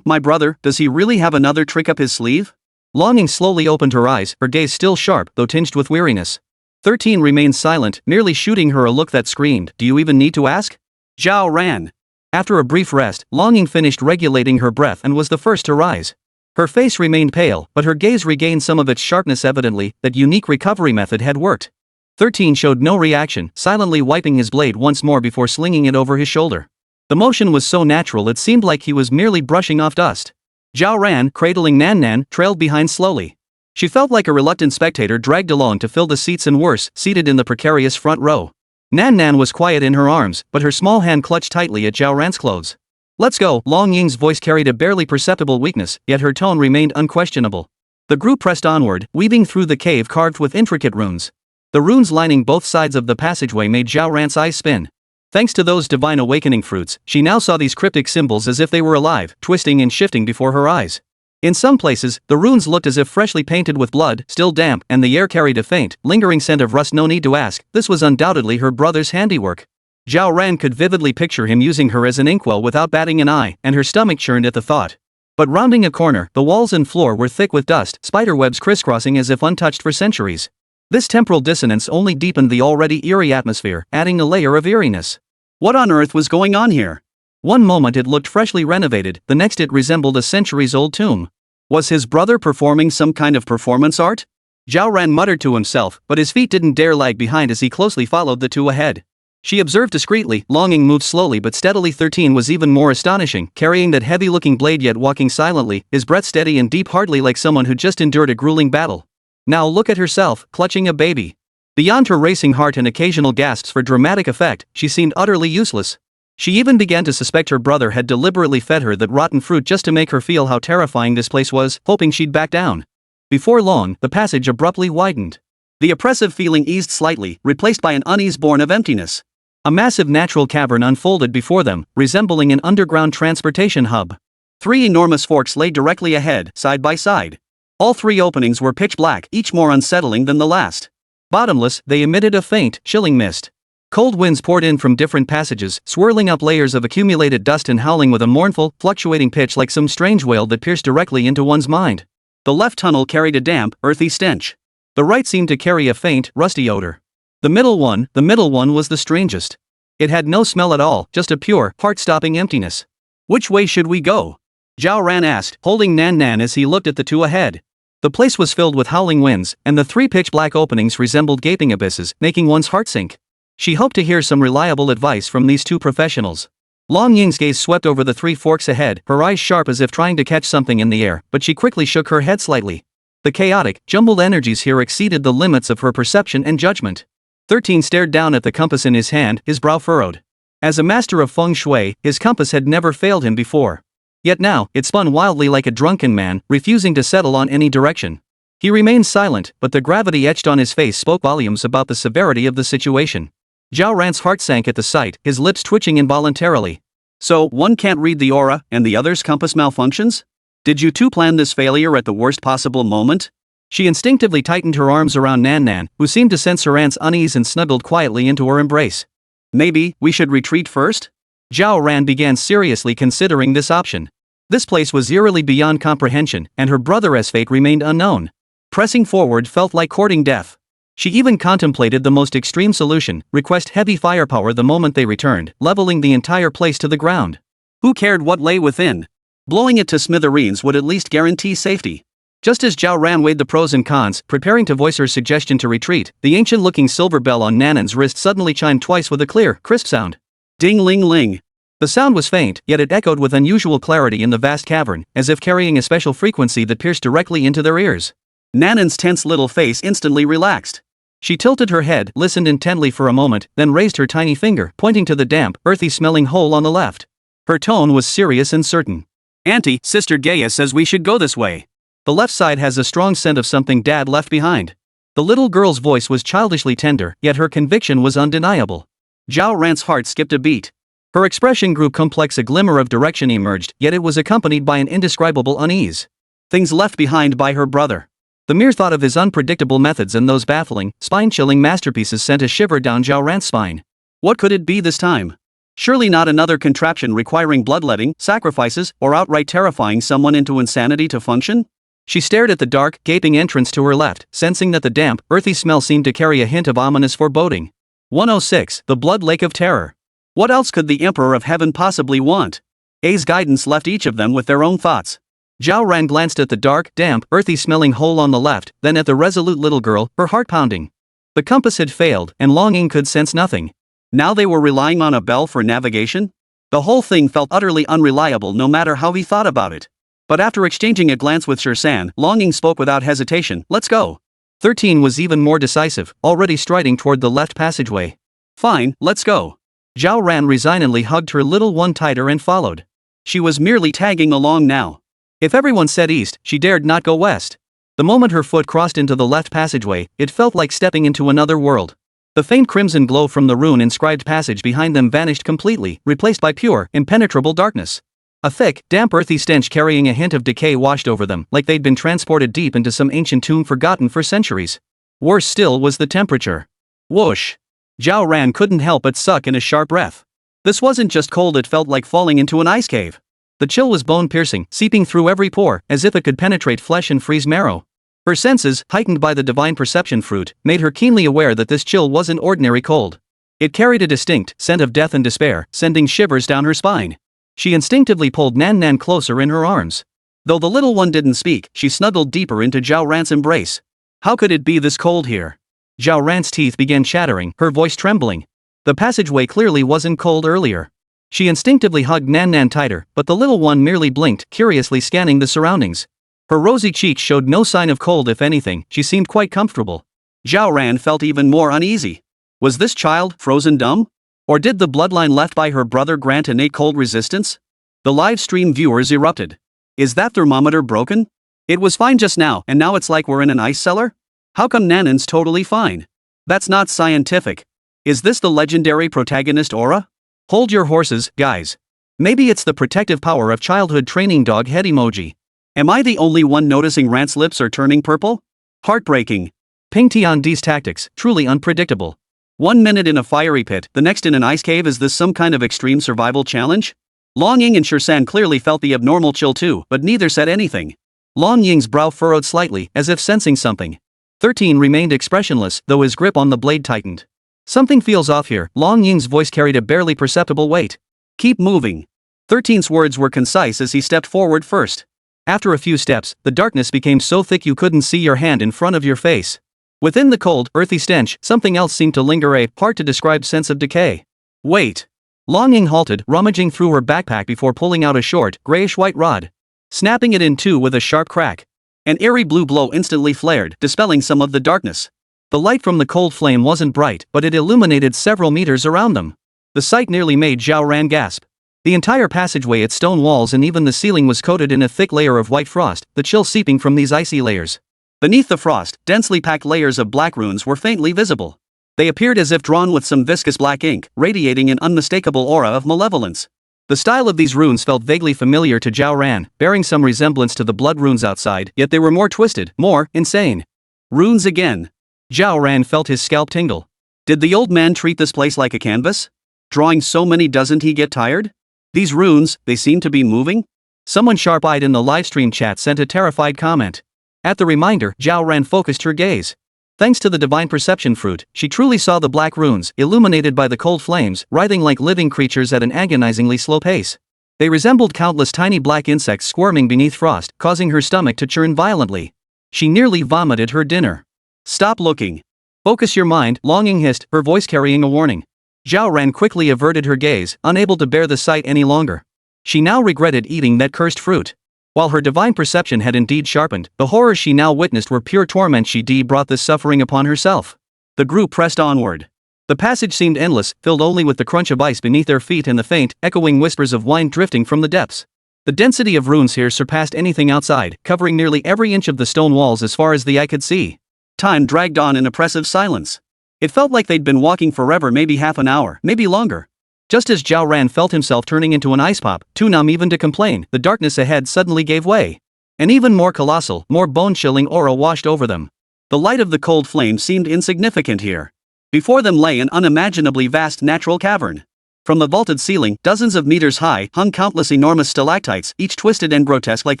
My brother, does he really have another trick up his sleeve?" Longing slowly opened her eyes, her gaze still sharp, though tinged with weariness. 13 remained silent, merely shooting her a look that screamed, "Do you even need to ask?" Zhao ran. After a brief rest, Longing finished regulating her breath and was the first to rise. Her face remained pale, but her gaze regained some of its sharpness, evidently that unique recovery method had worked. 13 showed no reaction, silently wiping his blade once more before slinging it over his shoulder. The motion was so natural it seemed like he was merely brushing off dust. Zhao Ran, cradling Nan Nan, trailed behind slowly. She felt like a reluctant spectator dragged along to fill the seats and worse, seated in the precarious front row. Nan Nan was quiet in her arms, but her small hand clutched tightly at Zhao Ran's clothes. "Let's go." Long Ying's voice carried a barely perceptible weakness, yet her tone remained unquestionable. The group pressed onward, weaving through the cave carved with intricate runes. The runes lining both sides of the passageway made Zhao Ran's eyes spin. Thanks to those divine awakening fruits, she now saw these cryptic symbols as if they were alive, twisting and shifting before her eyes. In some places, the runes looked as if freshly painted with blood, still damp, and the air carried a faint, lingering scent of rust. No need to ask, this was undoubtedly her brother's handiwork. Zhao Ran could vividly picture him using her as an inkwell without batting an eye, and her stomach churned at the thought. But rounding a corner, the walls and floor were thick with dust, spiderwebs crisscrossing as if untouched for centuries. This temporal dissonance only deepened the already eerie atmosphere, adding a layer of eeriness. What on earth was going on here? One moment it looked freshly renovated, the next it resembled a centuries-old tomb. Was his brother performing some kind of performance art? Zhao Ran muttered to himself, but his feet didn't dare lag behind as he closely followed the two ahead. She observed discreetly, Longing moved slowly but steadily. 13 was even more astonishing, carrying that heavy-looking blade yet walking silently, his breath steady and deep, hardly like someone who just endured a grueling battle. Now look at herself, clutching a baby. Beyond her racing heart and occasional gasps for dramatic effect, she seemed utterly useless. She even began to suspect her brother had deliberately fed her that rotten fruit just to make her feel how terrifying this place was, hoping she'd back down. Before long, the passage abruptly widened. The oppressive feeling eased slightly, replaced by an unease born of emptiness. A massive natural cavern unfolded before them, resembling an underground transportation hub. 3 enormous forks lay directly ahead, side by side. All 3 openings were pitch black, each more unsettling than the last. Bottomless, they emitted a faint, chilling mist. Cold winds poured in from different passages, swirling up layers of accumulated dust and howling with a mournful, fluctuating pitch like some strange wail that pierced directly into one's mind. The left tunnel carried a damp, earthy stench. The right seemed to carry a faint, rusty odor. The middle one was the strangest. It had no smell at all, just a pure, heart-stopping emptiness. "Which way should we go?" Zhao Ran asked, holding Nan Nan as he looked at the two ahead. The place was filled with howling winds, and the 3 pitch-black openings resembled gaping abysses, making one's heart sink. She hoped to hear some reliable advice from these 2 professionals. Long Ying's gaze swept over the 3 forks ahead, her eyes sharp as if trying to catch something in the air, but she quickly shook her head slightly. The chaotic, jumbled energies here exceeded the limits of her perception and judgment. 13 stared down at the compass in his hand, his brow furrowed. As a master of feng shui, his compass had never failed him before. Yet now, it spun wildly like a drunken man, refusing to settle on any direction. He remained silent, but the gravity etched on his face spoke volumes about the severity of the situation. Zhao Ran's heart sank at the sight, his lips twitching involuntarily. "So, one can't read the aura, and the other's compass malfunctions? Did you two plan this failure at the worst possible moment?" She instinctively tightened her arms around Nan Nan, who seemed to sense her aunt's unease and snuggled quietly into her embrace. "Maybe we should retreat first?" Zhao Ran began seriously considering this option. This place was eerily beyond comprehension, and her brother's fate remained unknown. Pressing forward felt like courting death. She even contemplated the most extreme solution, request heavy firepower the moment they returned, leveling the entire place to the ground. Who cared what lay within? Blowing it to smithereens would at least guarantee safety. Just as Zhao Ran weighed the pros and cons, preparing to voice her suggestion to retreat, the ancient-looking silver bell on Nanan's wrist suddenly chimed twice with a clear, crisp sound. Ding-ling-ling. The sound was faint, yet it echoed with unusual clarity in the vast cavern, as if carrying a special frequency that pierced directly into their ears. Nanan's tense little face instantly relaxed. She tilted her head, listened intently for a moment, then raised her tiny finger, pointing to the damp, earthy-smelling hole on the left. Her tone was serious and certain. "Auntie, Sister Gaia says we should go this way. The left side has a strong scent of something Dad left behind." The little girl's voice was childishly tender, yet her conviction was undeniable. Zhao Ran's heart skipped a beat. Her expression grew complex, a glimmer of direction emerged, yet it was accompanied by an indescribable unease. Things left behind by her brother. The mere thought of his unpredictable methods and those baffling, spine-chilling masterpieces sent a shiver down Zhao Ran's spine. What could it be this time? Surely not another contraption requiring bloodletting, sacrifices, or outright terrifying someone into insanity to function? She stared at the dark, gaping entrance to her left, sensing that the damp, earthy smell seemed to carry a hint of ominous foreboding. 106. The Blood Lake of Terror. What else could the Emperor of Heaven possibly want? A's guidance left each of them with their own thoughts. Zhao Ran glanced at the dark, damp, earthy-smelling hole on the left, then at the resolute little girl, her heart pounding. The compass had failed, and Long Ying could sense nothing. Now they were relying on a bell for navigation? The whole thing felt utterly unreliable no matter how he thought about it. But after exchanging a glance with Shirsan, Long Ying spoke without hesitation, "Let's go." 13 was even more decisive, already striding toward the left passageway. "Fine, let's go." Zhao Ran resignedly hugged her little one tighter and followed. She was merely tagging along now. If everyone said east, she dared not go west. The moment her foot crossed into the left passageway, it felt like stepping into another world. The faint crimson glow from the rune-inscribed passage behind them vanished completely, replaced by pure, impenetrable darkness. A thick, damp earthy stench carrying a hint of decay washed over them, like they'd been transported deep into some ancient tomb forgotten for centuries. Worse still was the temperature. Whoosh! Zhao Ran couldn't help but suck in a sharp breath. This wasn't just cold, it felt like falling into an ice cave. The chill was bone-piercing, seeping through every pore, as if it could penetrate flesh and freeze marrow. Her senses, heightened by the divine perception fruit, made her keenly aware that this chill wasn't ordinary cold. It carried a distinct scent of death and despair, sending shivers down her spine. She instinctively pulled Nan Nan closer in her arms. Though the little one didn't speak, she snuggled deeper into Zhao Ran's embrace. How could it be this cold here? Zhao Ran's teeth began chattering, her voice trembling. The passageway clearly wasn't cold earlier. She instinctively hugged Nan Nan tighter, but the little one merely blinked, curiously scanning the surroundings. Her rosy cheeks showed no sign of cold. If anything, she seemed quite comfortable. Zhao Ran felt even more uneasy. Was this child frozen dumb? Or did the bloodline left by her brother grant innate cold resistance? The live stream viewers erupted. Is that thermometer broken? It was fine just now, and now it's like we're in an ice cellar? How come Nanan's totally fine? That's not scientific. Is this the legendary protagonist aura? Hold your horses, guys. Maybe it's the protective power of childhood training dog head emoji. Am I the only one noticing Rant's lips are turning purple? Heartbreaking. Ping Tiandi's tactics, truly unpredictable. 1 minute in a fiery pit, the next in an ice cave. Is this some kind of extreme survival challenge? Long Ying and Shirsan clearly felt the abnormal chill too, but neither said anything. Long Ying's brow furrowed slightly, as if sensing something. 13 remained expressionless, though his grip on the blade tightened. Something feels off here. Long Ying's voice carried a barely perceptible weight. Keep moving. 13's words were concise as he stepped forward first. After a few steps, the darkness became so thick you couldn't see your hand in front of your face. Within the cold, earthy stench, something else seemed to linger, a hard-to-describe sense of decay. Wait. Long Ying halted, rummaging through her backpack before pulling out a short, grayish-white rod. Snapping it in two with a sharp crack. An eerie blue glow instantly flared, dispelling some of the darkness. The light from the cold flame wasn't bright, but it illuminated several meters around them. The sight nearly made Zhao Ran gasp. The entire passageway, its stone walls and even the ceiling was coated in a thick layer of white frost, the chill seeping from these icy layers. Beneath the frost, densely packed layers of black runes were faintly visible. They appeared as if drawn with some viscous black ink, radiating an unmistakable aura of malevolence. The style of these runes felt vaguely familiar to Zhao Ran, bearing some resemblance to the blood runes outside, yet they were more twisted, more insane. Runes again. Zhao Ran felt his scalp tingle. Did the old man treat this place like a canvas? Drawing so many, doesn't he get tired? These runes, they seem to be moving? Someone sharp-eyed in the livestream chat sent a terrified comment. At the reminder, Zhao Ran focused her gaze. Thanks to the divine perception fruit, she truly saw the black runes, illuminated by the cold flames, writhing like living creatures at an agonizingly slow pace. They resembled countless tiny black insects squirming beneath frost, causing her stomach to churn violently. She nearly vomited her dinner. Stop looking. Focus your mind, Long Ying hissed, her voice carrying a warning. Zhao Ran quickly averted her gaze, unable to bear the sight any longer. She now regretted eating that cursed fruit. While her divine perception had indeed sharpened, the horrors she now witnessed were pure torment. She brought this suffering upon herself. The group pressed onward. The passage seemed endless, filled only with the crunch of ice beneath their feet and the faint, echoing whispers of wine drifting from the depths. The density of runes here surpassed anything outside, covering nearly every inch of the stone walls as far as the eye could see. Time dragged on in oppressive silence. It felt like they'd been walking forever, maybe half an hour, maybe longer. Just as Zhao Ran felt himself turning into an ice pop, too numb even to complain, the darkness ahead suddenly gave way. An even more colossal, more bone-chilling aura washed over them. The light of the cold flame seemed insignificant here. Before them lay an unimaginably vast natural cavern. From the vaulted ceiling, dozens of meters high, hung countless enormous stalactites, each twisted and grotesque like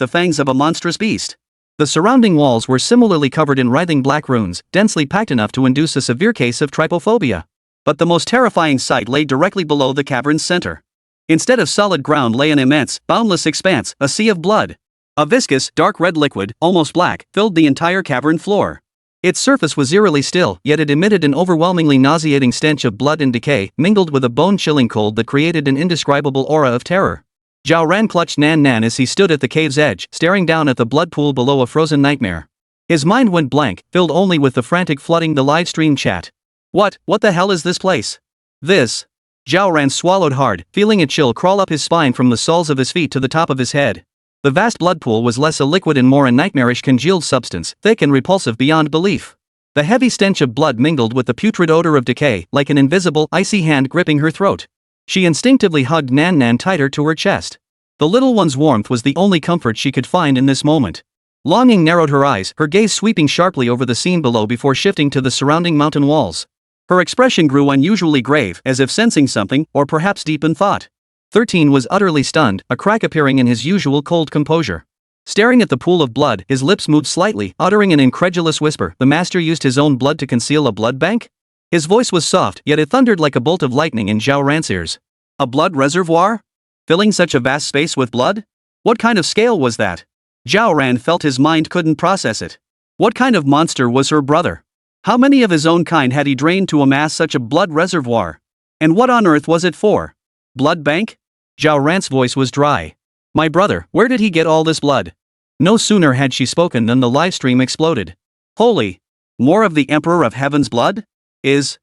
the fangs of a monstrous beast. The surrounding walls were similarly covered in writhing black runes, densely packed enough to induce a severe case of trypophobia. But the most terrifying sight lay directly below the cavern's center. Instead of solid ground lay an immense, boundless expanse, a sea of blood. A viscous, dark red liquid, almost black, filled the entire cavern floor. Its surface was eerily still, yet it emitted an overwhelmingly nauseating stench of blood and decay, mingled with a bone-chilling cold that created an indescribable aura of terror. Zhao Ran clutched Nan Nan as he stood at the cave's edge, staring down at the blood pool below a frozen nightmare. His mind went blank, filled only with the frantic flooding the livestream chat. What the hell is this place? This. Zhao Ran swallowed hard, feeling a chill crawl up his spine from the soles of his feet to the top of his head. The vast blood pool was less a liquid and more a nightmarish congealed substance, thick and repulsive beyond belief. The heavy stench of blood mingled with the putrid odor of decay, like an invisible, icy hand gripping her throat. She instinctively hugged Nan Nan tighter to her chest. The little one's warmth was the only comfort she could find in this moment. Longing narrowed her eyes, her gaze sweeping sharply over the scene below before shifting to the surrounding mountain walls. Her expression grew unusually grave, as if sensing something, or perhaps deep in thought. 13 was utterly stunned, a crack appearing in his usual cold composure. Staring at the pool of blood, his lips moved slightly, uttering an incredulous whisper. The master used his own blood to conceal a blood bank? His voice was soft, yet it thundered like a bolt of lightning in Zhao Ran's ears. A blood reservoir? Filling such a vast space with blood? What kind of scale was that? Zhao Ran felt his mind couldn't process it. What kind of monster was her brother? How many of his own kind had he drained to amass such a blood reservoir? And what on earth was it for? Blood bank? Zhao Ran's voice was dry. My brother, where did he get all this blood? No sooner had she spoken than the livestream exploded. Holy! More of the Emperor of Heaven's blood? Is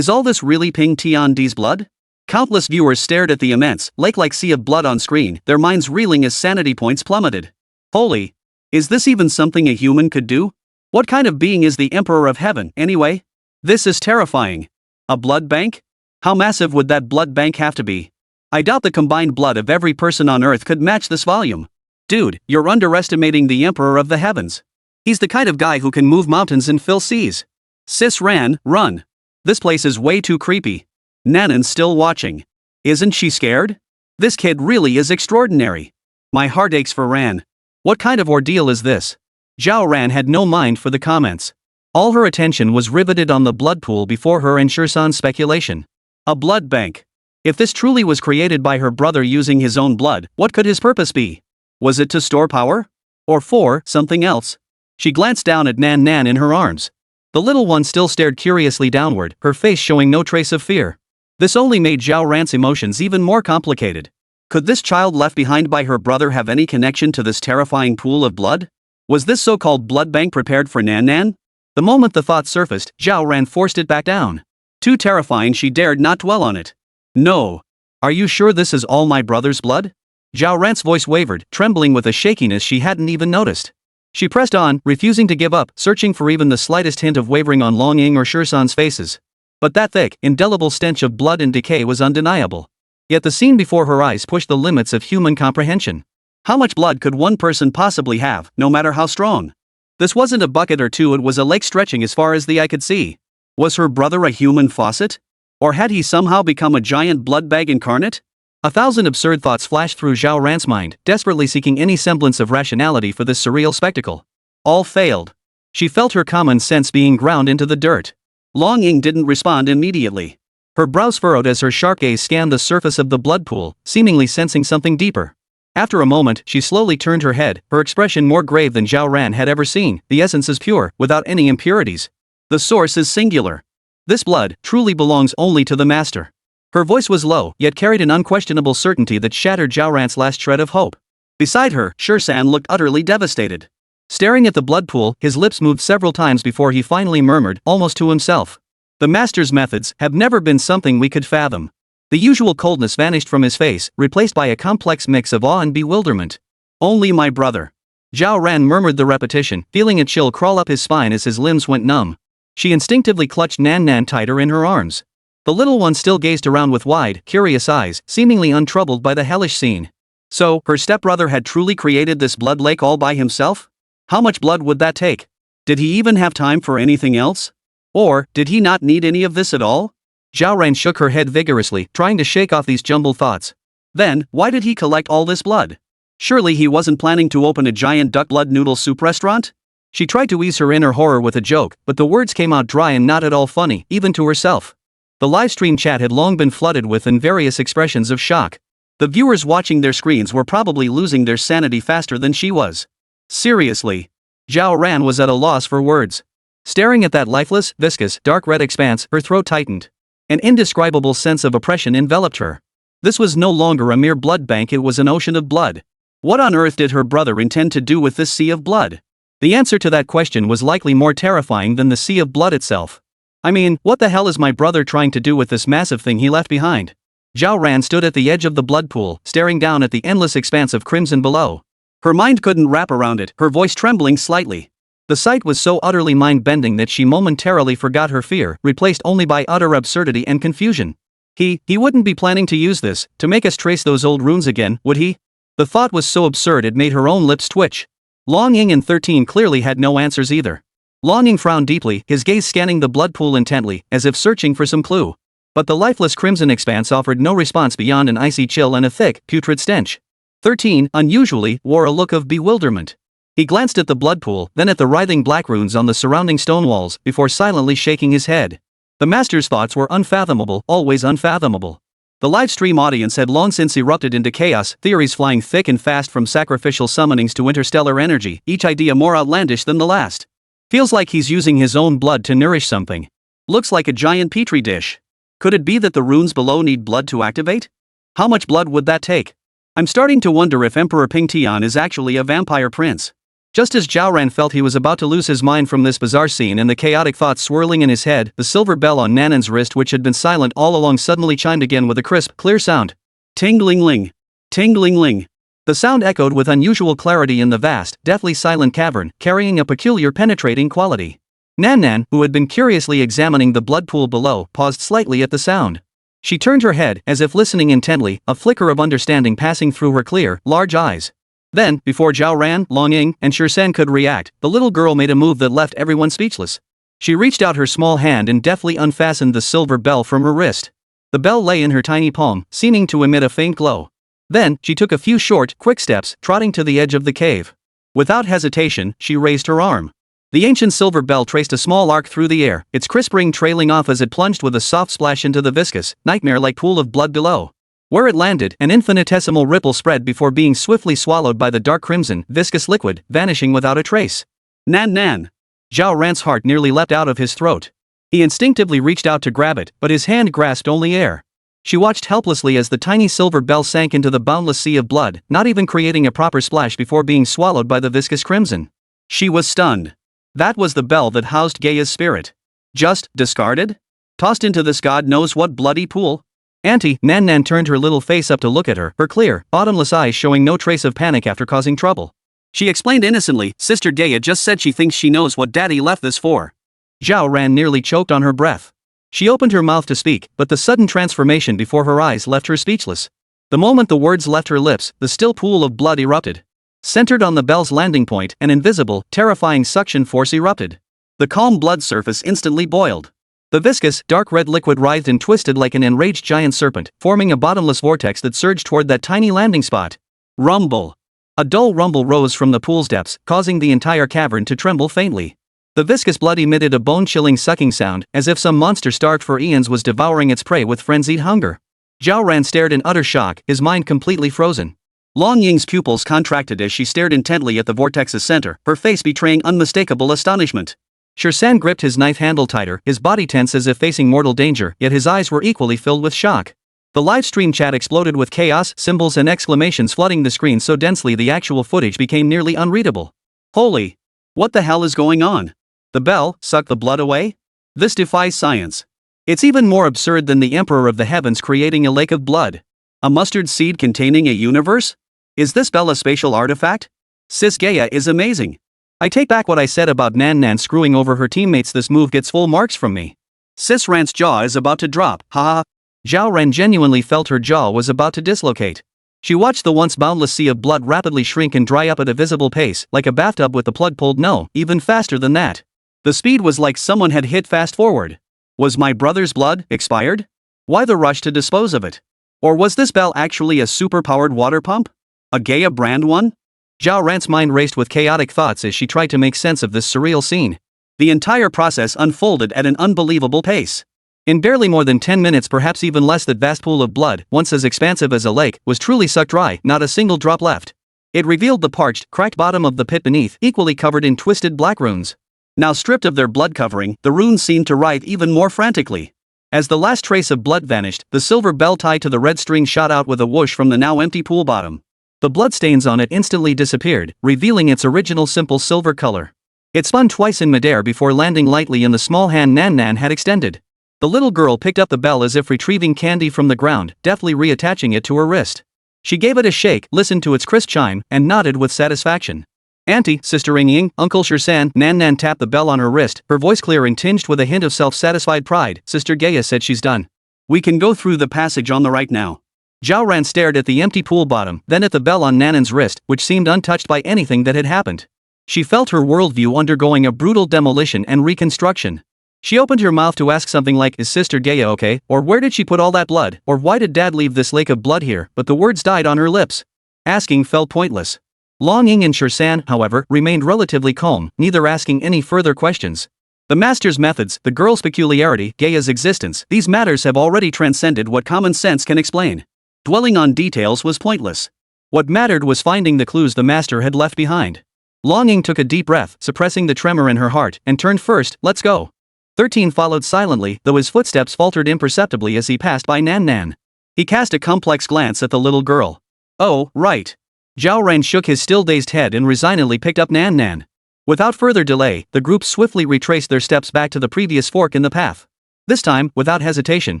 all this really Ping Tiandi's blood? Countless viewers stared at the immense, lake-like sea of blood on screen, their minds reeling as sanity points plummeted. Holy! Is this even something a human could do? What kind of being is the Emperor of Heaven, anyway? This is terrifying. A blood bank? How massive would that blood bank have to be? I doubt the combined blood of every person on Earth could match this volume. Dude, you're underestimating the Emperor of the Heavens. He's the kind of guy who can move mountains and fill seas. Sis Ran, run. This place is way too creepy. Nanan's still watching. Isn't she scared? This kid really is extraordinary. My heart aches for Ran. What kind of ordeal is this? Zhao Ran had no mind for the comments. All her attention was riveted on the blood pool before her and Shursan's speculation. A blood bank. If this truly was created by her brother using his own blood, what could his purpose be? Was it to store power? Or for something else? She glanced down at Nan Nan in her arms. The little one still stared curiously downward, her face showing no trace of fear. This only made Zhao Ran's emotions even more complicated. Could this child left behind by her brother have any connection to this terrifying pool of blood? Was this so-called blood bank prepared for Nan Nan? The moment the thought surfaced, Zhao Ran forced it back down. Too terrifying, she dared not dwell on it. No. Are you sure this is all my brother's blood? Zhao Ran's voice wavered, trembling with a shakiness she hadn't even noticed. She pressed on, refusing to give up, searching for even the slightest hint of wavering on Long Ying or Shursan's faces. But that thick, indelible stench of blood and decay was undeniable. Yet the scene before her eyes pushed the limits of human comprehension. How much blood could one person possibly have, no matter how strong? This wasn't a bucket or two, it was a lake stretching as far as the eye could see. Was her brother a human faucet? Or had he somehow become a giant blood bag incarnate? 1,000 absurd thoughts flashed through Zhao Ran's mind, desperately seeking any semblance of rationality for this surreal spectacle. All failed. She felt her common sense being ground into the dirt. Long Ying didn't respond immediately. Her brows furrowed as her sharp gaze scanned the surface of the blood pool, seemingly sensing something deeper. After a moment, she slowly turned her head, her expression more grave than Zhao Ran had ever seen. The essence is pure, without any impurities. The source is singular. This blood truly belongs only to the master. Her voice was low, yet carried an unquestionable certainty that shattered Zhao Ran's last shred of hope. Beside her, Shursan looked utterly devastated. Staring at the blood pool, his lips moved several times before he finally murmured, almost to himself. The master's methods have never been something we could fathom. The usual coldness vanished from his face, replaced by a complex mix of awe and bewilderment. Only my brother. Zhao Ran murmured the repetition, feeling a chill crawl up his spine as his limbs went numb. She instinctively clutched Nan Nan tighter in her arms. The little one still gazed around with wide, curious eyes, seemingly untroubled by the hellish scene. So, her stepbrother had truly created this blood lake all by himself? How much blood would that take? Did he even have time for anything else? Or, did he not need any of this at all? Zhao Ran shook her head vigorously, trying to shake off these jumbled thoughts. Then, why did he collect all this blood? Surely he wasn't planning to open a giant duck blood noodle soup restaurant? She tried to ease her inner horror with a joke, but the words came out dry and not at all funny, even to herself. The livestream chat had long been flooded with various expressions of shock. The viewers watching their screens were probably losing their sanity faster than she was. Seriously. Zhao Ran was at a loss for words. Staring at that lifeless, viscous, dark red expanse, her throat tightened. An indescribable sense of oppression enveloped her. This was no longer a mere blood bank, it was an ocean of blood. What on earth did her brother intend to do with this sea of blood? The answer to that question was likely more terrifying than the sea of blood itself. I mean, what the hell is my brother trying to do with this massive thing he left behind? Zhao Ran stood at the edge of the blood pool, staring down at the endless expanse of crimson below. Her mind couldn't wrap around it, her voice trembling slightly. The sight was so utterly mind-bending that she momentarily forgot her fear, replaced only by utter absurdity and confusion. He wouldn't be planning to use this to make us trace those old runes again, would he? The thought was so absurd it made her own lips twitch. Long Ying and 13 clearly had no answers either. Long Ying frowned deeply, his gaze scanning the blood pool intently, as if searching for some clue. But the lifeless crimson expanse offered no response beyond an icy chill and a thick, putrid stench. 13, unusually, wore a look of bewilderment. He glanced at the blood pool, then at the writhing black runes on the surrounding stone walls, before silently shaking his head. The master's thoughts were unfathomable, always unfathomable. The livestream audience had long since erupted into chaos, theories flying thick and fast from sacrificial summonings to interstellar energy, each idea more outlandish than the last. Feels like he's using his own blood to nourish something. Looks like a giant petri dish. Could it be that the runes below need blood to activate? How much blood would that take? I'm starting to wonder if Emperor Ping Tian is actually a vampire prince. Just as Zhao Ran felt he was about to lose his mind from this bizarre scene and the chaotic thoughts swirling in his head, the silver bell on Nanan's wrist, which had been silent all along, suddenly chimed again with a crisp, clear sound. Ting-ling-ling. Ting-ling-ling. The sound echoed with unusual clarity in the vast, deathly silent cavern, carrying a peculiar penetrating quality. Nan, who had been curiously examining the blood pool below, paused slightly at the sound. She turned her head, as if listening intently, a flicker of understanding passing through her clear, large eyes. Then, before Zhao Ran, Long Ying, and Shirsan could react, the little girl made a move that left everyone speechless. She reached out her small hand and deftly unfastened the silver bell from her wrist. The bell lay in her tiny palm, seeming to emit a faint glow. Then, she took a few short, quick steps, trotting to the edge of the cave. Without hesitation, she raised her arm. The ancient silver bell traced a small arc through the air, its crisp ring trailing off as it plunged with a soft splash into the viscous, nightmare-like pool of blood below. Where it landed, an infinitesimal ripple spread before being swiftly swallowed by the dark crimson, viscous liquid, vanishing without a trace. Nan. Zhao Ran's heart nearly leapt out of his throat. He instinctively reached out to grab it, but his hand grasped only air. She watched helplessly as the tiny silver bell sank into the boundless sea of blood, not even creating a proper splash before being swallowed by the viscous crimson. She was stunned. That was the bell that housed Gaia's spirit. Just discarded? Tossed into this god knows what bloody pool? Auntie, Nan turned her little face up to look at her, her clear, bottomless eyes showing no trace of panic after causing trouble. She explained innocently, Sister Gaia just said she thinks she knows what Daddy left this for. Zhao Ran nearly choked on her breath. She opened her mouth to speak, but the sudden transformation before her eyes left her speechless. The moment the words left her lips, the still pool of blood erupted. Centered on the bell's landing point, an invisible, terrifying suction force erupted. The calm blood surface instantly boiled. The viscous, dark red liquid writhed and twisted like an enraged giant serpent, forming a bottomless vortex that surged toward that tiny landing spot. Rumble. A dull rumble rose from the pool's depths, causing the entire cavern to tremble faintly. The viscous blood emitted a bone-chilling sucking sound, as if some monster starved for eons was devouring its prey with frenzied hunger. Zhao Ran stared in utter shock, his mind completely frozen. Long Ying's pupils contracted as she stared intently at the vortex's center, her face betraying unmistakable astonishment. Shirsan gripped his knife handle tighter, his body tense as if facing mortal danger, yet his eyes were equally filled with shock. The livestream chat exploded with chaos, symbols and exclamations flooding the screen so densely the actual footage became nearly unreadable. Holy! What the hell is going on? The bell sucked the blood away? This defies science. It's even more absurd than the Emperor of the Heavens creating a lake of blood. A mustard seed containing a universe? Is this bell a spatial artifact? Sis Gaia is amazing. I take back what I said about Nan screwing over her teammates. This move gets full marks from me. Sis Ran's jaw is about to drop, haha. Zhao Ran genuinely felt her jaw was about to dislocate. She watched the once boundless sea of blood rapidly shrink and dry up at a visible pace, like a bathtub with the plug pulled. No, even faster than that. The speed was like someone had hit fast forward. Was my brother's blood expired? Why the rush to dispose of it? Or was this bell actually a super-powered water pump? A Gaia brand one? Zhao Ran's mind raced with chaotic thoughts as she tried to make sense of this surreal scene. The entire process unfolded at an unbelievable pace. In barely more than 10 minutes, perhaps even less, that vast pool of blood, once as expansive as a lake, was truly sucked dry, not a single drop left. It revealed the parched, cracked bottom of the pit beneath, equally covered in twisted black runes. Now stripped of their blood covering, the runes seemed to writhe even more frantically. As the last trace of blood vanished, the silver bell tied to the red string shot out with a whoosh from the now empty pool bottom. The bloodstains on it instantly disappeared, revealing its original simple silver color. It spun twice in midair before landing lightly in the small hand Nan Nan had extended. The little girl picked up the bell as if retrieving candy from the ground, deftly reattaching it to her wrist. She gave it a shake, listened to its crisp chime, and nodded with satisfaction. Auntie, Sister Ying, Uncle Shirsan. Nan Nan tapped the bell on her wrist, her voice clear and tinged with a hint of self-satisfied pride. Sister Gaia said she's done. We can go through the passage on the right now. Zhao Ran stared at the empty pool bottom, then at the bell on Nanan's wrist, which seemed untouched by anything that had happened. She felt her worldview undergoing a brutal demolition and reconstruction. She opened her mouth to ask something like, "Is Sister Gaia okay?" or "Where did she put all that blood?" or "Why did Dad leave this lake of blood here?" but the words died on her lips. Asking felt pointless. Long Ying and Shirsan, however, remained relatively calm, neither asking any further questions. The master's methods, the girl's peculiarity, Gaia's existence, these matters have already transcended what common sense can explain. Dwelling on details was pointless. What mattered was finding the clues the master had left behind. Long Ying took a deep breath, suppressing the tremor in her heart, and turned first. "Let's go." 13 followed silently, though his footsteps faltered imperceptibly as he passed by Nan Nan. He cast a complex glance at the little girl. "Oh, right." Zhao Ran shook his still dazed head and resignedly picked up Nan Nan. Without further delay, the group swiftly retraced their steps back to the previous fork in the path. This time, without hesitation,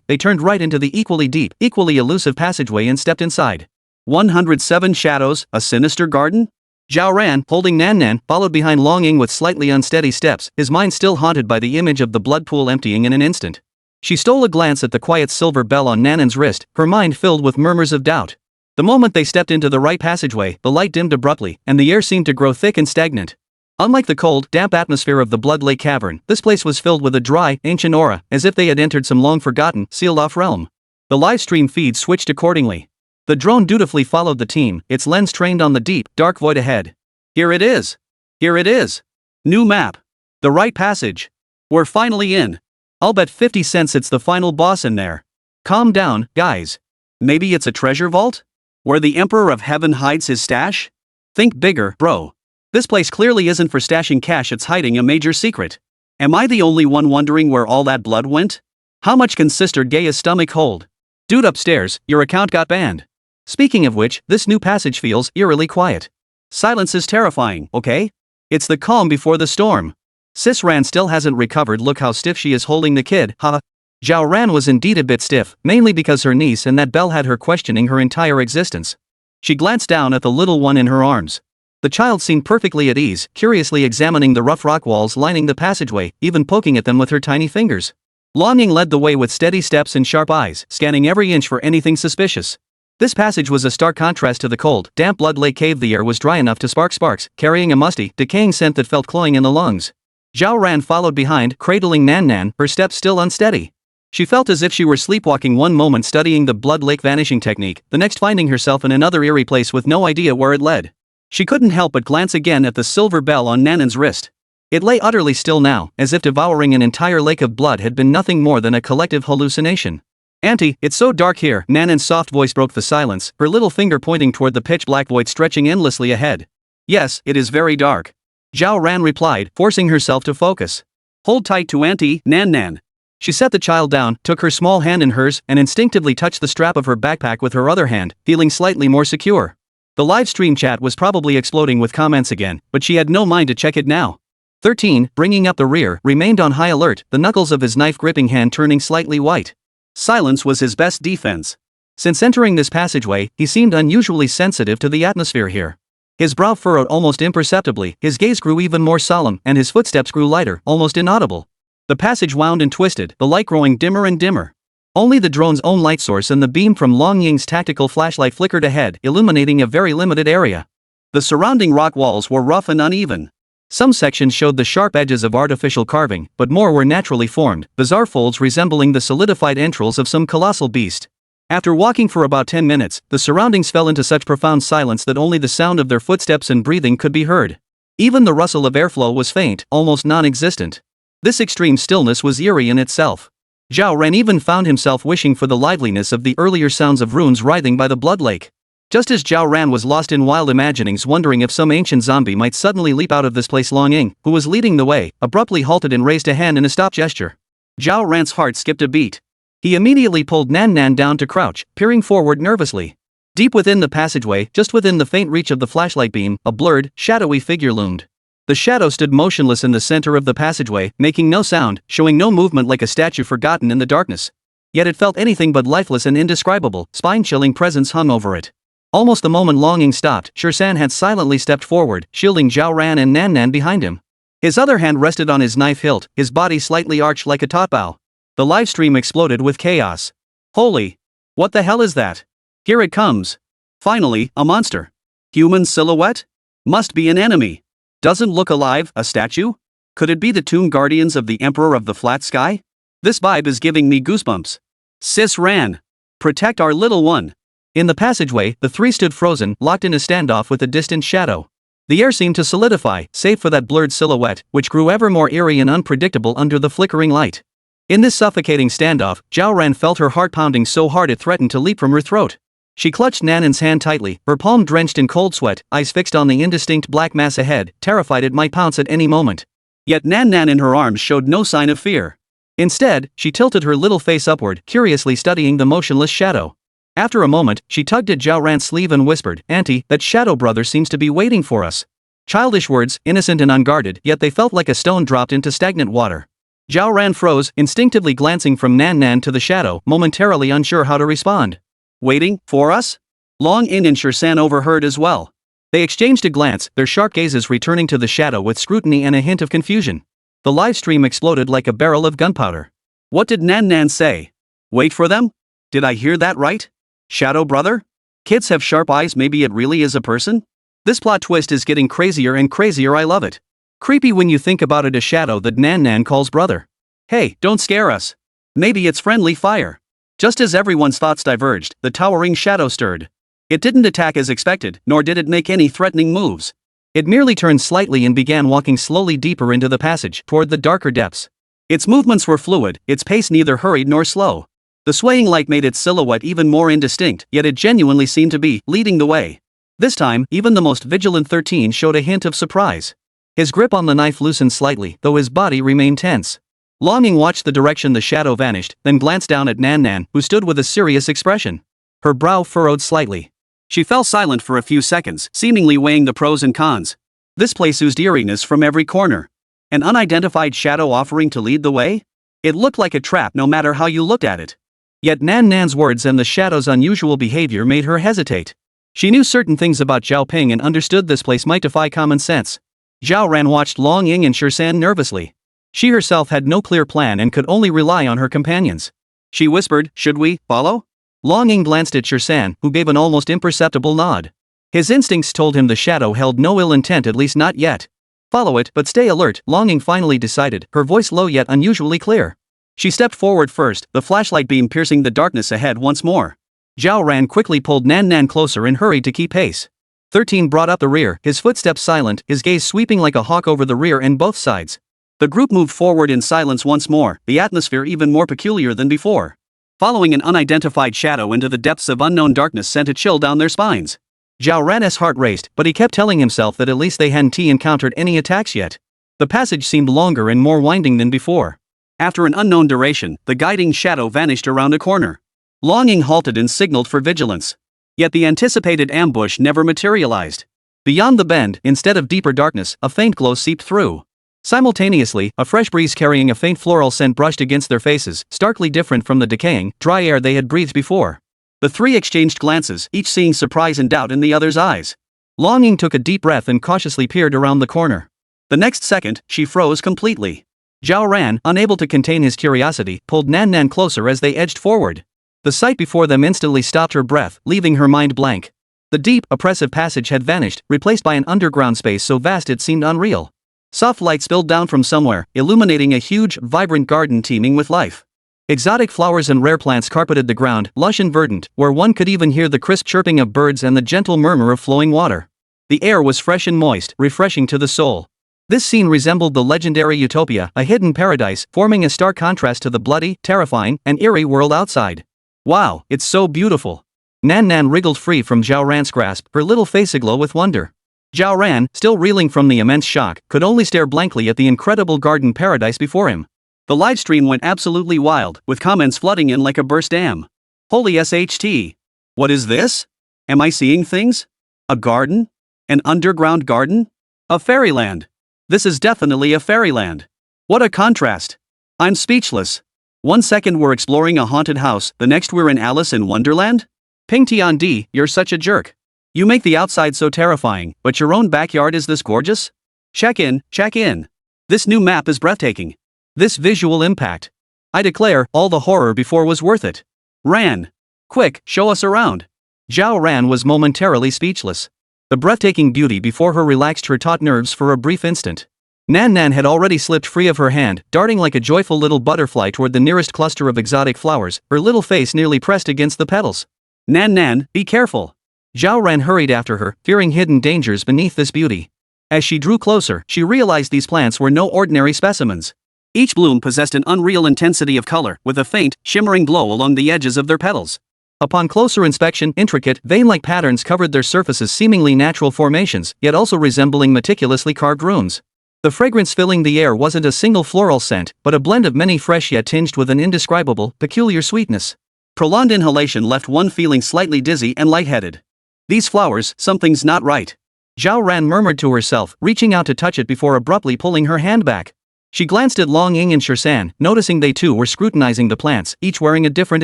they turned right into the equally deep, equally elusive passageway and stepped inside. 107 shadows, a sinister garden? Zhao Ran, holding Nan Nan, followed behind Long Ying with slightly unsteady steps, his mind still haunted by the image of the blood pool emptying in an instant. She stole a glance at the quiet silver bell on Nanan's wrist, her mind filled with murmurs of doubt. The moment they stepped into the right passageway, the light dimmed abruptly, and the air seemed to grow thick and stagnant. Unlike the cold, damp atmosphere of the Blood Lake Cavern, this place was filled with a dry, ancient aura, as if they had entered some long-forgotten, sealed-off realm. The livestream feed switched accordingly. The drone dutifully followed the team, its lens trained on the deep, dark void ahead. Here it is. Here it is. New map. The right passage. We're finally in. I'll bet 50 cents it's the final boss in there. Calm down, guys. Maybe it's a treasure vault? Where the Emperor of Heaven hides his stash? Think bigger, bro. This place clearly isn't for stashing cash, it's hiding a major secret. Am I the only one wondering where all that blood went? How much can Sister Gaia's stomach hold? Dude upstairs, your account got banned. Speaking of which, this new passage feels eerily quiet. Silence is terrifying, okay? It's the calm before the storm. Sis Ran still hasn't recovered, look how stiff she is holding the kid, haha. Zhao Ran was indeed a bit stiff, mainly because her niece and that bell had her questioning her entire existence. She glanced down at the little one in her arms. The child seemed perfectly at ease, curiously examining the rough rock walls lining the passageway, even poking at them with her tiny fingers. Long Ying led the way with steady steps and sharp eyes, scanning every inch for anything suspicious. This passage was a stark contrast to the cold, damp Blood Lake cave. The air was dry enough to spark sparks, carrying a musty, decaying scent that felt cloying in the lungs. Zhao Ran followed behind, cradling Nan Nan, her steps still unsteady. She felt as if she were sleepwalking, one moment studying the Blood Lake vanishing technique, the next finding herself in another eerie place with no idea where it led. She couldn't help but glance again at the silver bell on Nanan's wrist. It lay utterly still now, as if devouring an entire lake of blood had been nothing more than a collective hallucination. "Auntie, it's so dark here." Nanan's soft voice broke the silence, her little finger pointing toward the pitch-black void stretching endlessly ahead. "Yes, it is very dark," Zhao Ran replied, forcing herself to focus. "Hold tight to Auntie, Nan Nan." She set the child down, took her small hand in hers, and instinctively touched the strap of her backpack with her other hand, feeling slightly more secure. The live stream chat was probably exploding with comments again, but she had no mind to check it now. 13, bringing up the rear, remained on high alert, the knuckles of his knife-gripping hand turning slightly white. Silence was his best defense. Since entering this passageway, he seemed unusually sensitive to the atmosphere here. His brow furrowed almost imperceptibly, his gaze grew even more solemn, and his footsteps grew lighter, almost inaudible. The passage wound and twisted, the light growing dimmer and dimmer. Only the drone's own light source and the beam from Long Ying's tactical flashlight flickered ahead, illuminating a very limited area. The surrounding rock walls were rough and uneven. Some sections showed the sharp edges of artificial carving, but more were naturally formed, bizarre folds resembling the solidified entrails of some colossal beast. After walking for about 10 minutes, the surroundings fell into such profound silence that only the sound of their footsteps and breathing could be heard. Even the rustle of airflow was faint, almost non-existent. This extreme stillness was eerie in itself. Zhao Ran even found himself wishing for the liveliness of the earlier sounds of runes writhing by the blood lake. Just as Zhao Ran was lost in wild imaginings wondering if some ancient zombie might suddenly leap out of this place, Long Ying, who was leading the way, abruptly halted and raised a hand in a stop gesture. Zhao Ran's heart skipped a beat. He immediately pulled Nan Nan down to crouch, peering forward nervously. Deep within the passageway, just within the faint reach of the flashlight beam, a blurred, shadowy figure loomed. The shadow stood motionless in the center of the passageway, making no sound, showing no movement, like a statue forgotten in the darkness. Yet it felt anything but lifeless and indescribable. Spine-chilling presence hung over it. Almost the moment Long Ying stopped, Shan had silently stepped forward, shielding Zhao Ran and Nan Nan behind him. His other hand rested on his knife hilt, his body slightly arched like a taut bow. The livestream exploded with chaos. Holy! What the hell is that? Here it comes. Finally, a monster. Human silhouette? Must be an enemy. Doesn't look alive, a statue? Could it be the tomb guardians of the Emperor of the Flat Sky? This vibe is giving me goosebumps. Sis Ran. Protect our little one. In the passageway, the three stood frozen, locked in a standoff with a distant shadow. The air seemed to solidify, save for that blurred silhouette, which grew ever more eerie and unpredictable under the flickering light. In this suffocating standoff, Zhao Ran felt her heart pounding so hard it threatened to leap from her throat. She clutched Nanan's hand tightly, her palm drenched in cold sweat, eyes fixed on the indistinct black mass ahead, terrified it might pounce at any moment. Yet Nan Nan in her arms showed no sign of fear. Instead, she tilted her little face upward, curiously studying the motionless shadow. After a moment, she tugged at Zhao Ran's sleeve and whispered, "Auntie, that shadow brother seems to be waiting for us." Childish words, innocent and unguarded, yet they felt like a stone dropped into stagnant water. Zhao Ran froze, instinctively glancing from Nan Nan to the shadow, momentarily unsure how to respond. Waiting for us? Long Ying and Shan overheard as well. They exchanged a glance, their sharp gazes returning to the shadow with scrutiny and a hint of confusion. The live stream exploded like a barrel of gunpowder. What did Nan Nan say? Wait for them? Did I hear that right? Shadow brother? Kids have sharp eyes, maybe it really is a person? This plot twist is getting crazier and crazier, I love it. Creepy when you think about it, a shadow that Nan Nan calls brother. Hey, don't scare us. Maybe it's friendly fire. Just as everyone's thoughts diverged, the towering shadow stirred. It didn't attack as expected, nor did it make any threatening moves. It merely turned slightly and began walking slowly deeper into the passage, toward the darker depths. Its movements were fluid, its pace neither hurried nor slow. The swaying light made its silhouette even more indistinct, yet it genuinely seemed to be leading the way. This time, even the most vigilant 13 showed a hint of surprise. His grip on the knife loosened slightly, though his body remained tense. Long Ying watched the direction the shadow vanished, then glanced down at Nan Nan, who stood with a serious expression. Her brow furrowed slightly. She fell silent for a few seconds, seemingly weighing the pros and cons. This place oozed eeriness from every corner. An unidentified shadow offering to lead the way? It looked like a trap no matter how you looked at it. Yet Nan Nan's words and the shadow's unusual behavior made her hesitate. She knew certain things about Zhao Ping and understood this place might defy common sense. Zhao Ran watched Long Ying and Shan nervously. She herself had no clear plan and could only rely on her companions. She whispered, "Should we follow?" Long Ying glanced at Shan, who gave an almost imperceptible nod. His instincts told him the shadow held no ill intent, at least not yet. Follow it, but stay alert, Long Ying finally decided, her voice low yet unusually clear. She stepped forward first, the flashlight beam piercing the darkness ahead once more. Zhao Ran quickly pulled Nan Nan closer and hurried to keep pace. 13 brought up the rear, his footsteps silent, his gaze sweeping like a hawk over the rear and both sides. The group moved forward in silence once more, the atmosphere even more peculiar than before. Following an unidentified shadow into the depths of unknown darkness sent a chill down their spines. Zhao Ran's heart raced, but he kept telling himself that at least they hadn't encountered any attacks yet. The passage seemed longer and more winding than before. After an unknown duration, the guiding shadow vanished around a corner. Long Ying halted and signaled for vigilance. Yet the anticipated ambush never materialized. Beyond the bend, instead of deeper darkness, a faint glow seeped through. Simultaneously, a fresh breeze carrying a faint floral scent brushed against their faces, starkly different from the decaying, dry air they had breathed before. The three exchanged glances, each seeing surprise and doubt in the other's eyes. Long Ying took a deep breath and cautiously peered around the corner. The next second, she froze completely. Zhao Ran, unable to contain his curiosity, pulled Nan Nan closer as they edged forward. The sight before them instantly stopped her breath, leaving her mind blank. The deep, oppressive passage had vanished, replaced by an underground space so vast it seemed unreal. Soft light spilled down from somewhere, illuminating a huge, vibrant garden teeming with life. Exotic flowers and rare plants carpeted the ground, lush and verdant, where one could even hear the crisp chirping of birds and the gentle murmur of flowing water. The air was fresh and moist, refreshing to the soul. This scene resembled the legendary utopia, a hidden paradise, forming a stark contrast to the bloody, terrifying, and eerie world outside. Wow, it's so beautiful. Nan Nan wriggled free from Zhao Ran's grasp, her little face aglow with wonder. Zhao Ran, still reeling from the immense shock, could only stare blankly at the incredible garden paradise before him. The livestream went absolutely wild, with comments flooding in like a burst dam. Holy SHT! What is this? Am I seeing things? A garden? An underground garden? A fairyland. This is definitely a fairyland. What a contrast. I'm speechless. 1 second we're exploring a haunted house, the next we're in Alice in Wonderland? Ping Tian Di, you're such a jerk. You make the outside so terrifying, but your own backyard is this gorgeous? Check in, check in. This new map is breathtaking. This visual impact. I declare, all the horror before was worth it. Ran. Quick, show us around. Zhao Ran was momentarily speechless. The breathtaking beauty before her relaxed her taut nerves for a brief instant. Nan Nan had already slipped free of her hand, darting like a joyful little butterfly toward the nearest cluster of exotic flowers, her little face nearly pressed against the petals. Nan Nan, be careful. Zhao Ran hurried after her, fearing hidden dangers beneath this beauty. As she drew closer, she realized these plants were no ordinary specimens. Each bloom possessed an unreal intensity of color, with a faint, shimmering glow along the edges of their petals. Upon closer inspection, intricate, vein-like patterns covered their surfaces, seemingly natural formations, yet also resembling meticulously carved runes. The fragrance filling the air wasn't a single floral scent, but a blend of many fresh yet tinged with an indescribable, peculiar sweetness. Prolonged inhalation left one feeling slightly dizzy and lightheaded. These flowers, something's not right. Zhao Ran murmured to herself, reaching out to touch it before abruptly pulling her hand back. She glanced at Long Ying and Shirsan, noticing they too were scrutinizing the plants, each wearing a different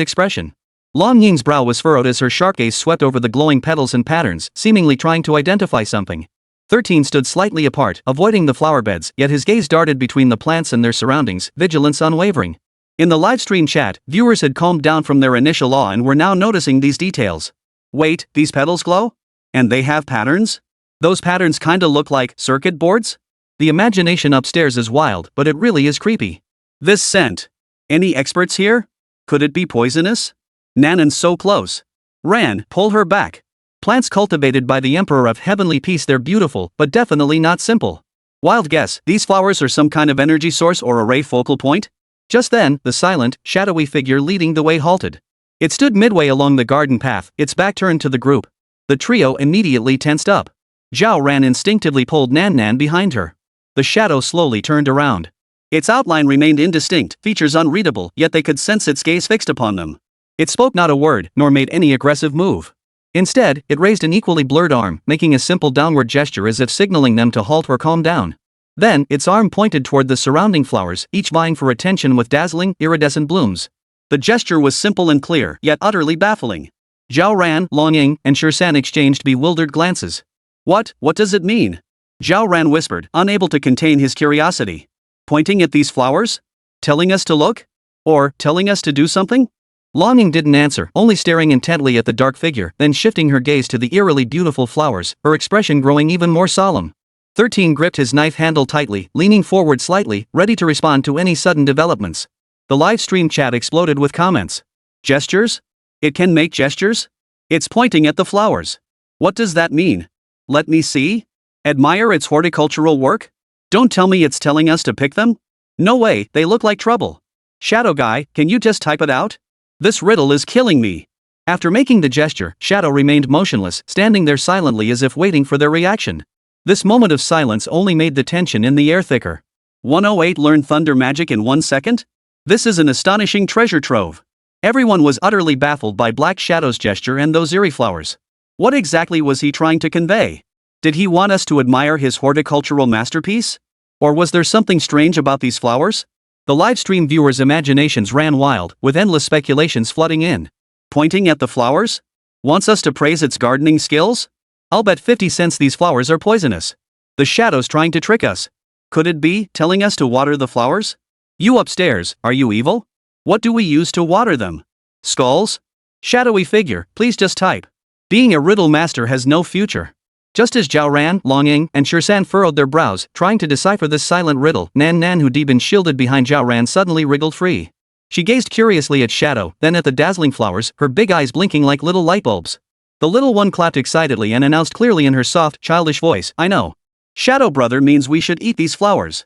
expression. Long Ying's brow was furrowed as her sharp gaze swept over the glowing petals and patterns, seemingly trying to identify something. 13 stood slightly apart, avoiding the flower beds, yet his gaze darted between the plants and their surroundings, vigilance unwavering. In the livestream chat, viewers had calmed down from their initial awe and were now noticing these details. Wait, these petals glow? And they have patterns? Those patterns kinda look like circuit boards? The imagination upstairs is wild, but it really is creepy. This scent. Any experts here? Could it be poisonous? Nanan's so close. Ran, pull her back. Plants cultivated by the Emperor of Heavenly Peace, they're beautiful, but definitely not simple. Wild guess, these flowers are some kind of energy source or array focal point? Just then, the silent, shadowy figure leading the way halted. It stood midway along the garden path, its back turned to the group. The trio immediately tensed up. Zhao Ran instinctively pulled Nan Nan behind her. The shadow slowly turned around. Its outline remained indistinct, features unreadable, yet they could sense its gaze fixed upon them. It spoke not a word, nor made any aggressive move. Instead, it raised an equally blurred arm, making a simple downward gesture as if signaling them to halt or calm down. Then, its arm pointed toward the surrounding flowers, each vying for attention with dazzling, iridescent blooms. The gesture was simple and clear, yet utterly baffling. Zhao Ran, Long Ying, and Shirsan exchanged bewildered glances. What does it mean? Zhao Ran whispered, unable to contain his curiosity. Pointing at these flowers? Telling us to look? Or, telling us to do something? Long Ying didn't answer, only staring intently at the dark figure, then shifting her gaze to the eerily beautiful flowers, her expression growing even more solemn. 13 gripped his knife handle tightly, leaning forward slightly, ready to respond to any sudden developments. The live stream chat exploded with comments. Gestures? It can make gestures? It's pointing at the flowers. What does that mean? Let me see? Admire its horticultural work? Don't tell me it's telling us to pick them? No way, they look like trouble. Shadow Guy, can you just type it out? This riddle is killing me. After making the gesture, Shadow remained motionless, standing there silently as if waiting for their reaction. This moment of silence only made the tension in the air thicker. 108 Learn thunder magic in 1 second? This is an astonishing treasure trove. Everyone was utterly baffled by Black Shadow's gesture and those eerie flowers. What exactly was he trying to convey? Did he want us to admire his horticultural masterpiece? Or was there something strange about these flowers? The livestream viewers' imaginations ran wild, with endless speculations flooding in. Pointing at the flowers? Wants us to praise its gardening skills? I'll bet 50 cents these flowers are poisonous. The shadow's trying to trick us. Could it be telling us to water the flowers? You upstairs, are you evil? What do we use to water them? Skulls? Shadowy figure, please just type. Being a riddle master has no future. Just as Zhao Ran, Long Ying, and Shirsan furrowed their brows, trying to decipher this silent riddle, Nan Nan, who'd been shielded behind Zhao Ran, suddenly wriggled free. She gazed curiously at Shadow, then at the dazzling flowers, her big eyes blinking like little light bulbs. The little one clapped excitedly and announced clearly in her soft, childish voice, "I know. Shadow brother means we should eat these flowers."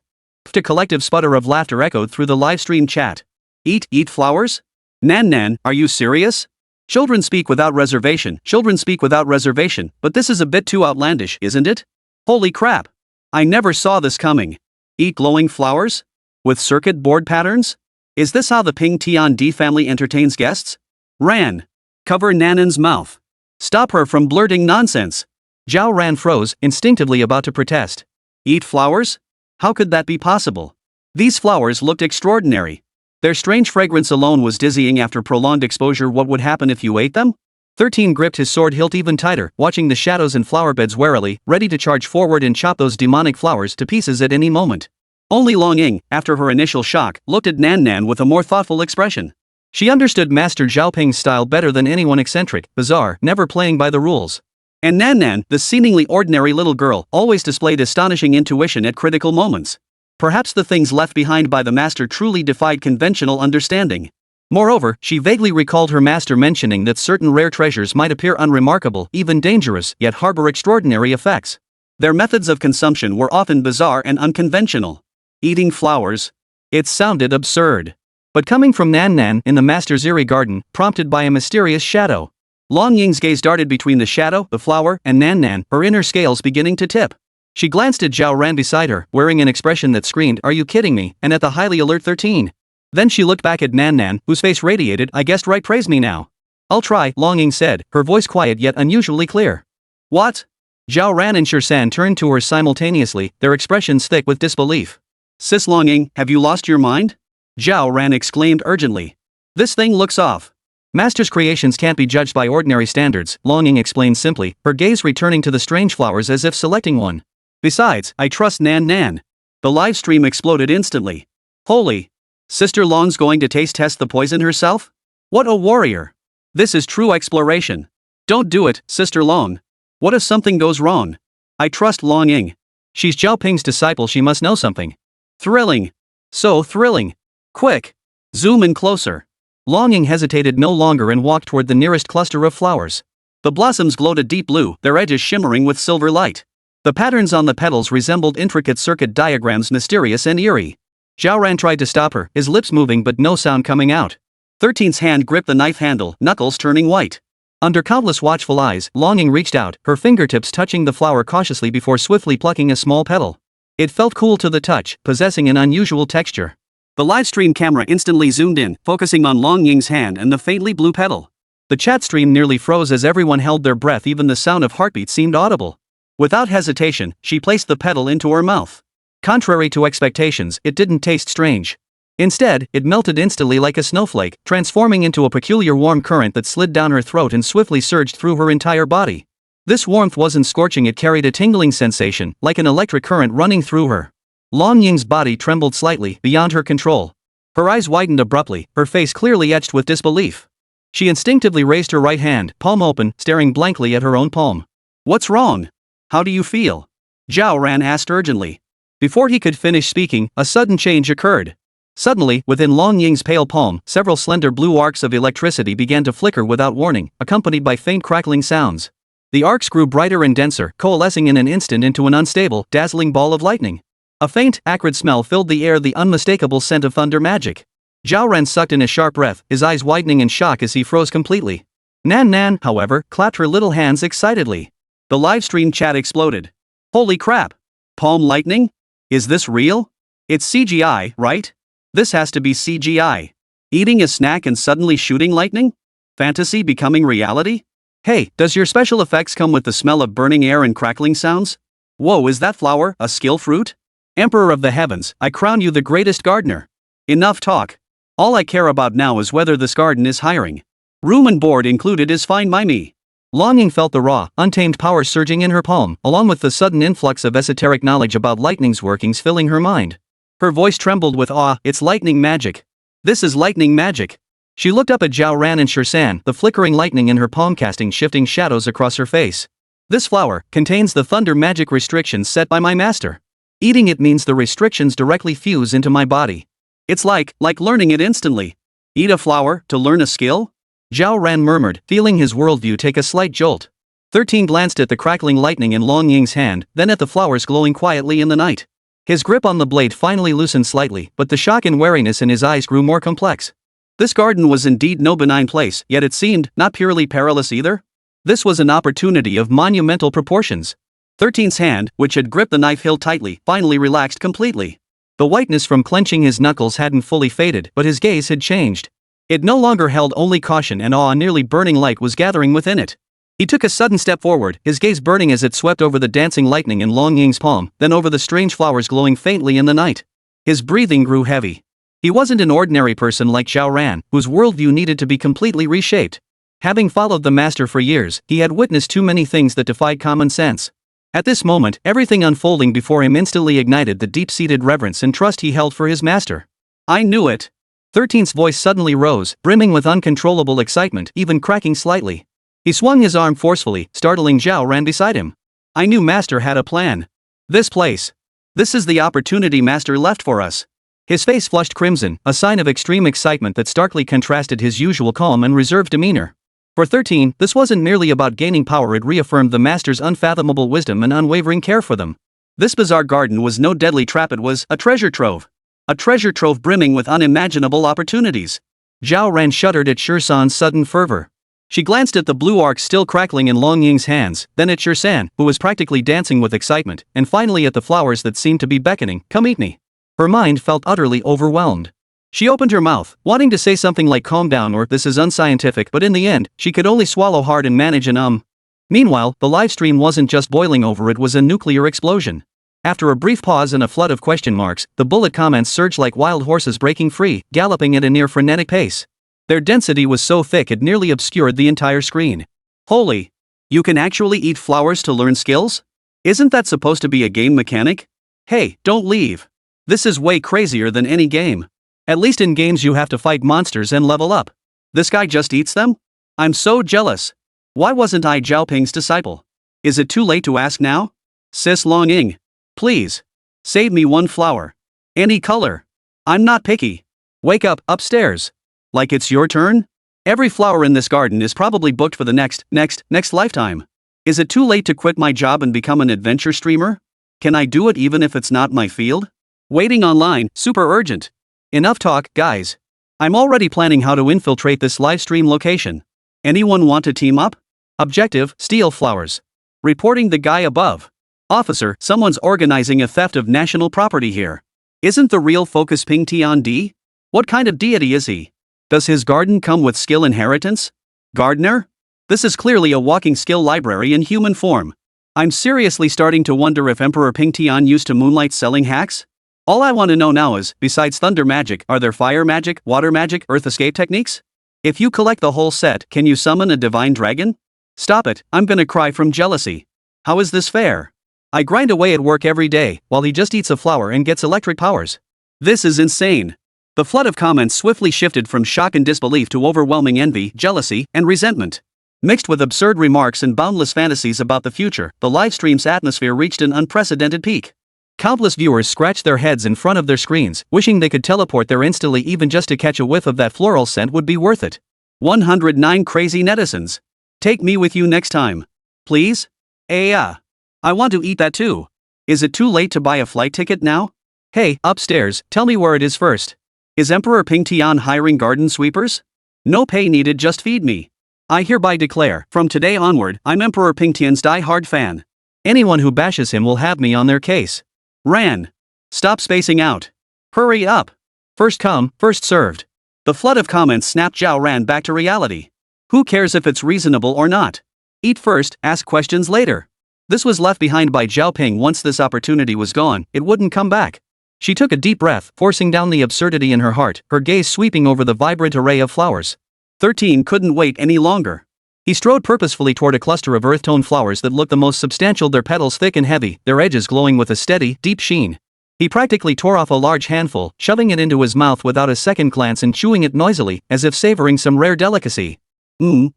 A collective sputter of laughter echoed through the livestream chat. Eat flowers? Nan, are you serious? Children speak without reservation, but this is a bit too outlandish, isn't it? Holy crap. I never saw this coming. Eat glowing flowers? With circuit board patterns? Is this how the Ping Tian D family entertains guests? Ran. Cover Nanan's mouth. Stop her from blurting nonsense. Zhao Ran froze, instinctively about to protest. Eat flowers? How could that be possible? These flowers looked extraordinary. Their strange fragrance alone was dizzying after prolonged exposure. What would happen if you ate them? 13 gripped his sword hilt even tighter, watching the shadows and flower beds warily, ready to charge forward and chop those demonic flowers to pieces at any moment. Only Long Ying, after her initial shock, looked at Nan with a more thoughtful expression. She understood Master Zhaoping's style better than anyone eccentric, bizarre, never playing by the rules. And Nan, the seemingly ordinary little girl, always displayed astonishing intuition at critical moments. Perhaps the things left behind by the master truly defied conventional understanding. Moreover, she vaguely recalled her master mentioning that certain rare treasures might appear unremarkable, even dangerous, yet harbor extraordinary effects. Their methods of consumption were often bizarre and unconventional. Eating flowers? It sounded absurd. But coming from Nan in the master's eerie garden, prompted by a mysterious shadow. Long Ying's gaze darted between the shadow, the flower, and Nan, her inner scales beginning to tip. She glanced at Zhao Ran beside her, wearing an expression that screamed, "Are you kidding me?" and at the highly alert 13. Then she looked back at Nan, whose face radiated, "I guessed right, praise me now." "I'll try," Long Ying said, her voice quiet yet unusually clear. "What?" Zhao Ran and Shirsan turned to her simultaneously, their expressions thick with disbelief. "Sis Long Ying, have you lost your mind?" Zhao Ran exclaimed urgently. "This thing looks off." Master's creations can't be judged by ordinary standards, Long Ying explained simply, her gaze returning to the strange flowers as if selecting one. "Besides, I trust Nan. The live stream exploded instantly. "Holy! Sister Long's going to test the poison herself? What a warrior! This is true exploration. Don't do it, Sister Long. What if something goes wrong? I trust Long Ying. She's Zhao Ping's disciple, she must know something." "Thrilling. So thrilling. Quick. Zoom in closer." Long Ying hesitated no longer and walked toward the nearest cluster of flowers. The blossoms glowed a deep blue, their edges shimmering with silver light. The patterns on the petals resembled intricate circuit diagrams, mysterious and eerie. Zhao Ran tried to stop her, his lips moving but no sound coming out. 13's hand gripped the knife handle, knuckles turning white. Under countless watchful eyes, Long Ying reached out, her fingertips touching the flower cautiously before swiftly plucking a small petal. It felt cool to the touch, possessing an unusual texture. The livestream camera instantly zoomed in, focusing on Long Ying's hand and the faintly blue petal. The chat stream nearly froze as everyone held their breath, even the sound of heartbeats seemed audible. Without hesitation, she placed the petal into her mouth. Contrary to expectations, it didn't taste strange. Instead, it melted instantly like a snowflake, transforming into a peculiar warm current that slid down her throat and swiftly surged through her entire body. This warmth wasn't scorching, it carried a tingling sensation, like an electric current running through her. Long Ying's body trembled slightly, beyond her control. Her eyes widened abruptly, her face clearly etched with disbelief. She instinctively raised her right hand, palm open, staring blankly at her own palm. "What's wrong? How do you feel?" Zhao Ran asked urgently. Before he could finish speaking, a sudden change occurred. Suddenly, within Long Ying's pale palm, several slender blue arcs of electricity began to flicker without warning, accompanied by faint crackling sounds. The arcs grew brighter and denser, coalescing in an instant into an unstable, dazzling ball of lightning. A faint, acrid smell filled the air, the unmistakable scent of thunder magic. Zhao Ran sucked in a sharp breath, his eyes widening in shock as he froze completely. Nan, however, clapped her little hands excitedly. The livestream chat exploded. "Holy crap! Palm lightning? Is this real? It's CGI, right? This has to be CGI. Eating a snack and suddenly shooting lightning? Fantasy becoming reality? Hey, does your special effects come with the smell of burning air and crackling sounds? Whoa, is that flower a skill fruit? Emperor of the heavens, I crown you the greatest gardener. Enough talk. All I care about now is whether this garden is hiring. Room and board included is fine by me." Long Ying felt the raw, untamed power surging in her palm, along with the sudden influx of esoteric knowledge about lightning's workings filling her mind. Her voice trembled with awe. "It's lightning magic. This is lightning magic." She looked up at Zhao Ran and Shirsan, the flickering lightning in her palm casting shifting shadows across her face. "This flower contains the thunder magic restrictions set by my master. Eating it means the restrictions directly fuse into my body. It's like learning it instantly. Eat a flower to learn a skill? Zhao Ran murmured, feeling his worldview take a slight jolt. 13 glanced at the crackling lightning in Long Ying's hand, then at the flowers glowing quietly in the night. His grip on the blade finally loosened slightly, but the shock and wariness in his eyes grew more complex. This garden was indeed no benign place, yet it seemed not purely perilous either. This was an opportunity of monumental proportions. 13's hand, which had gripped the knife hilt tightly, finally relaxed completely. The whiteness from clenching his knuckles hadn't fully faded, but his gaze had changed. It no longer held only caution and awe. A nearly burning light was gathering within it. He took a sudden step forward, his gaze burning as it swept over the dancing lightning in Long Ying's palm, then over the strange flowers glowing faintly in the night. His breathing grew heavy. He wasn't an ordinary person like Zhao Ran, whose worldview needed to be completely reshaped. Having followed the master for years, he had witnessed too many things that defied common sense. At this moment, everything unfolding before him instantly ignited the deep-seated reverence and trust he held for his master. I knew it. 13's voice suddenly rose, brimming with uncontrollable excitement, even cracking slightly. He swung his arm forcefully, startling Zhao Ran beside him. I knew Master had a plan. This place. This is the opportunity Master left for us. His face flushed crimson, a sign of extreme excitement that starkly contrasted his usual calm and reserved demeanor. For 13, this wasn't merely about gaining power, it reaffirmed the Master's unfathomable wisdom and unwavering care for them. This bizarre garden was no deadly trap, it was a treasure trove. A treasure trove brimming with unimaginable opportunities. Zhao Ran shuddered at Shursan's sudden fervor. She glanced at the blue arc still crackling in Long Ying's hands, then at Shursan, who was practically dancing with excitement, and finally at the flowers that seemed to be beckoning, come eat me. Her mind felt utterly overwhelmed. She opened her mouth, wanting to say something like calm down or this is unscientific, but in the end, she could only swallow hard and manage an Meanwhile, the livestream wasn't just boiling over, it was a nuclear explosion. After a brief pause and a flood of question marks, the bullet comments surged like wild horses breaking free, galloping at a near frenetic pace. Their density was so thick it nearly obscured the entire screen. Holy! You can actually eat flowers to learn skills? Isn't that supposed to be a game mechanic? Hey, don't leave. This is way crazier than any game. At least in games you have to fight monsters and level up. This guy just eats them? I'm so jealous. Why wasn't I Zhao Ping's disciple? Is it too late to ask now? Sis Long Ying. Please. Save me one flower. Any color. I'm not picky. Wake up, upstairs. Like it's your turn? Every flower in this garden is probably booked for the next lifetime. Is it too late to quit my job and become an adventure streamer? Can I do it even if it's not my field? Waiting online, super urgent. Enough talk, guys. I'm already planning how to infiltrate this livestream location. Anyone want to team up? Objective, steal flowers. Reporting the guy above. Officer, someone's organizing a theft of national property here. Isn't the real focus Ping Tian D? What kind of deity is he? Does his garden come with skill inheritance? Gardener? This is clearly a walking skill library in human form. I'm seriously starting to wonder if Emperor Ping Tian used to moonlight selling hacks? All I want to know now is, besides thunder magic, are there fire magic, water magic, earth escape techniques? If you collect the whole set, can you summon a divine dragon? Stop it, I'm gonna cry from jealousy. How is this fair? I grind away at work every day, while he just eats a flower and gets electric powers. This is insane. The flood of comments swiftly shifted from shock and disbelief to overwhelming envy, jealousy, and resentment. Mixed with absurd remarks and boundless fantasies about the future, the livestream's atmosphere reached an unprecedented peak. Countless viewers scratched their heads in front of their screens, wishing they could teleport there instantly, even just to catch a whiff of that floral scent would be worth it. 109 crazy netizens. Take me with you next time. Please? I want to eat that too. Is it too late to buy a flight ticket now? Hey, upstairs, tell me where it is first. Is Emperor Ping Tian hiring garden sweepers? No pay needed, just feed me. I hereby declare, from today onward, I'm Emperor Ping Tian's die-hard fan. Anyone who bashes him will have me on their case. Ran. Stop spacing out. Hurry up. First come, first served. The flood of comments snapped Zhao Ran back to reality. Who cares if it's reasonable or not? Eat first, ask questions later. This was left behind by Zhao Ping. Once this opportunity was gone, it wouldn't come back. She took a deep breath, forcing down the absurdity in her heart, her gaze sweeping over the vibrant array of flowers. 13 couldn't wait any longer. He strode purposefully toward a cluster of earth-tone flowers that looked the most substantial, their petals thick and heavy, their edges glowing with a steady, deep sheen. He practically tore off a large handful, shoving it into his mouth without a second glance and chewing it noisily, as if savoring some rare delicacy.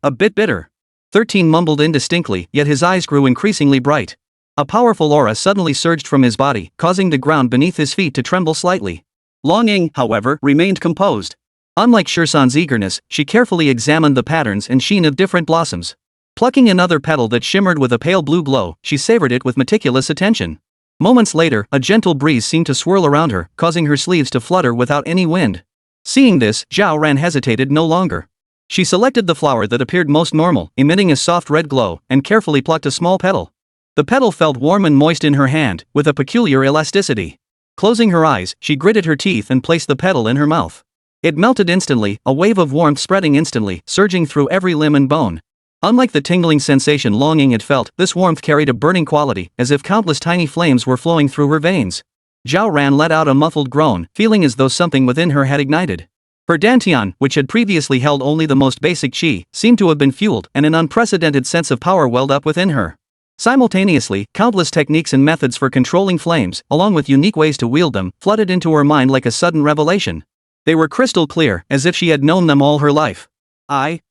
A bit bitter. 13 mumbled indistinctly, yet his eyes grew increasingly bright. A powerful aura suddenly surged from his body, causing the ground beneath his feet to tremble slightly. Long Ying, however, remained composed. Unlike Shirsan's eagerness, she carefully examined the patterns and sheen of different blossoms. Plucking another petal that shimmered with a pale blue glow, she savored it with meticulous attention. Moments later, a gentle breeze seemed to swirl around her, causing her sleeves to flutter without any wind. Seeing this, Zhao Ran hesitated no longer. She selected the flower that appeared most normal, emitting a soft red glow, and carefully plucked a small petal. The petal felt warm and moist in her hand, with a peculiar elasticity. Closing her eyes, she gritted her teeth and placed the petal in her mouth. It melted instantly, a wave of warmth spreading instantly, surging through every limb and bone. Unlike the tingling sensation Longing had felt, this warmth carried a burning quality, as if countless tiny flames were flowing through her veins. Zhao Ran let out a muffled groan, feeling as though something within her had ignited. Her dantian, which had previously held only the most basic qi, seemed to have been fueled, and an unprecedented sense of power welled up within her. Simultaneously, countless techniques and methods for controlling flames, along with unique ways to wield them, flooded into her mind like a sudden revelation. They were crystal clear, as if she had known them all her life. I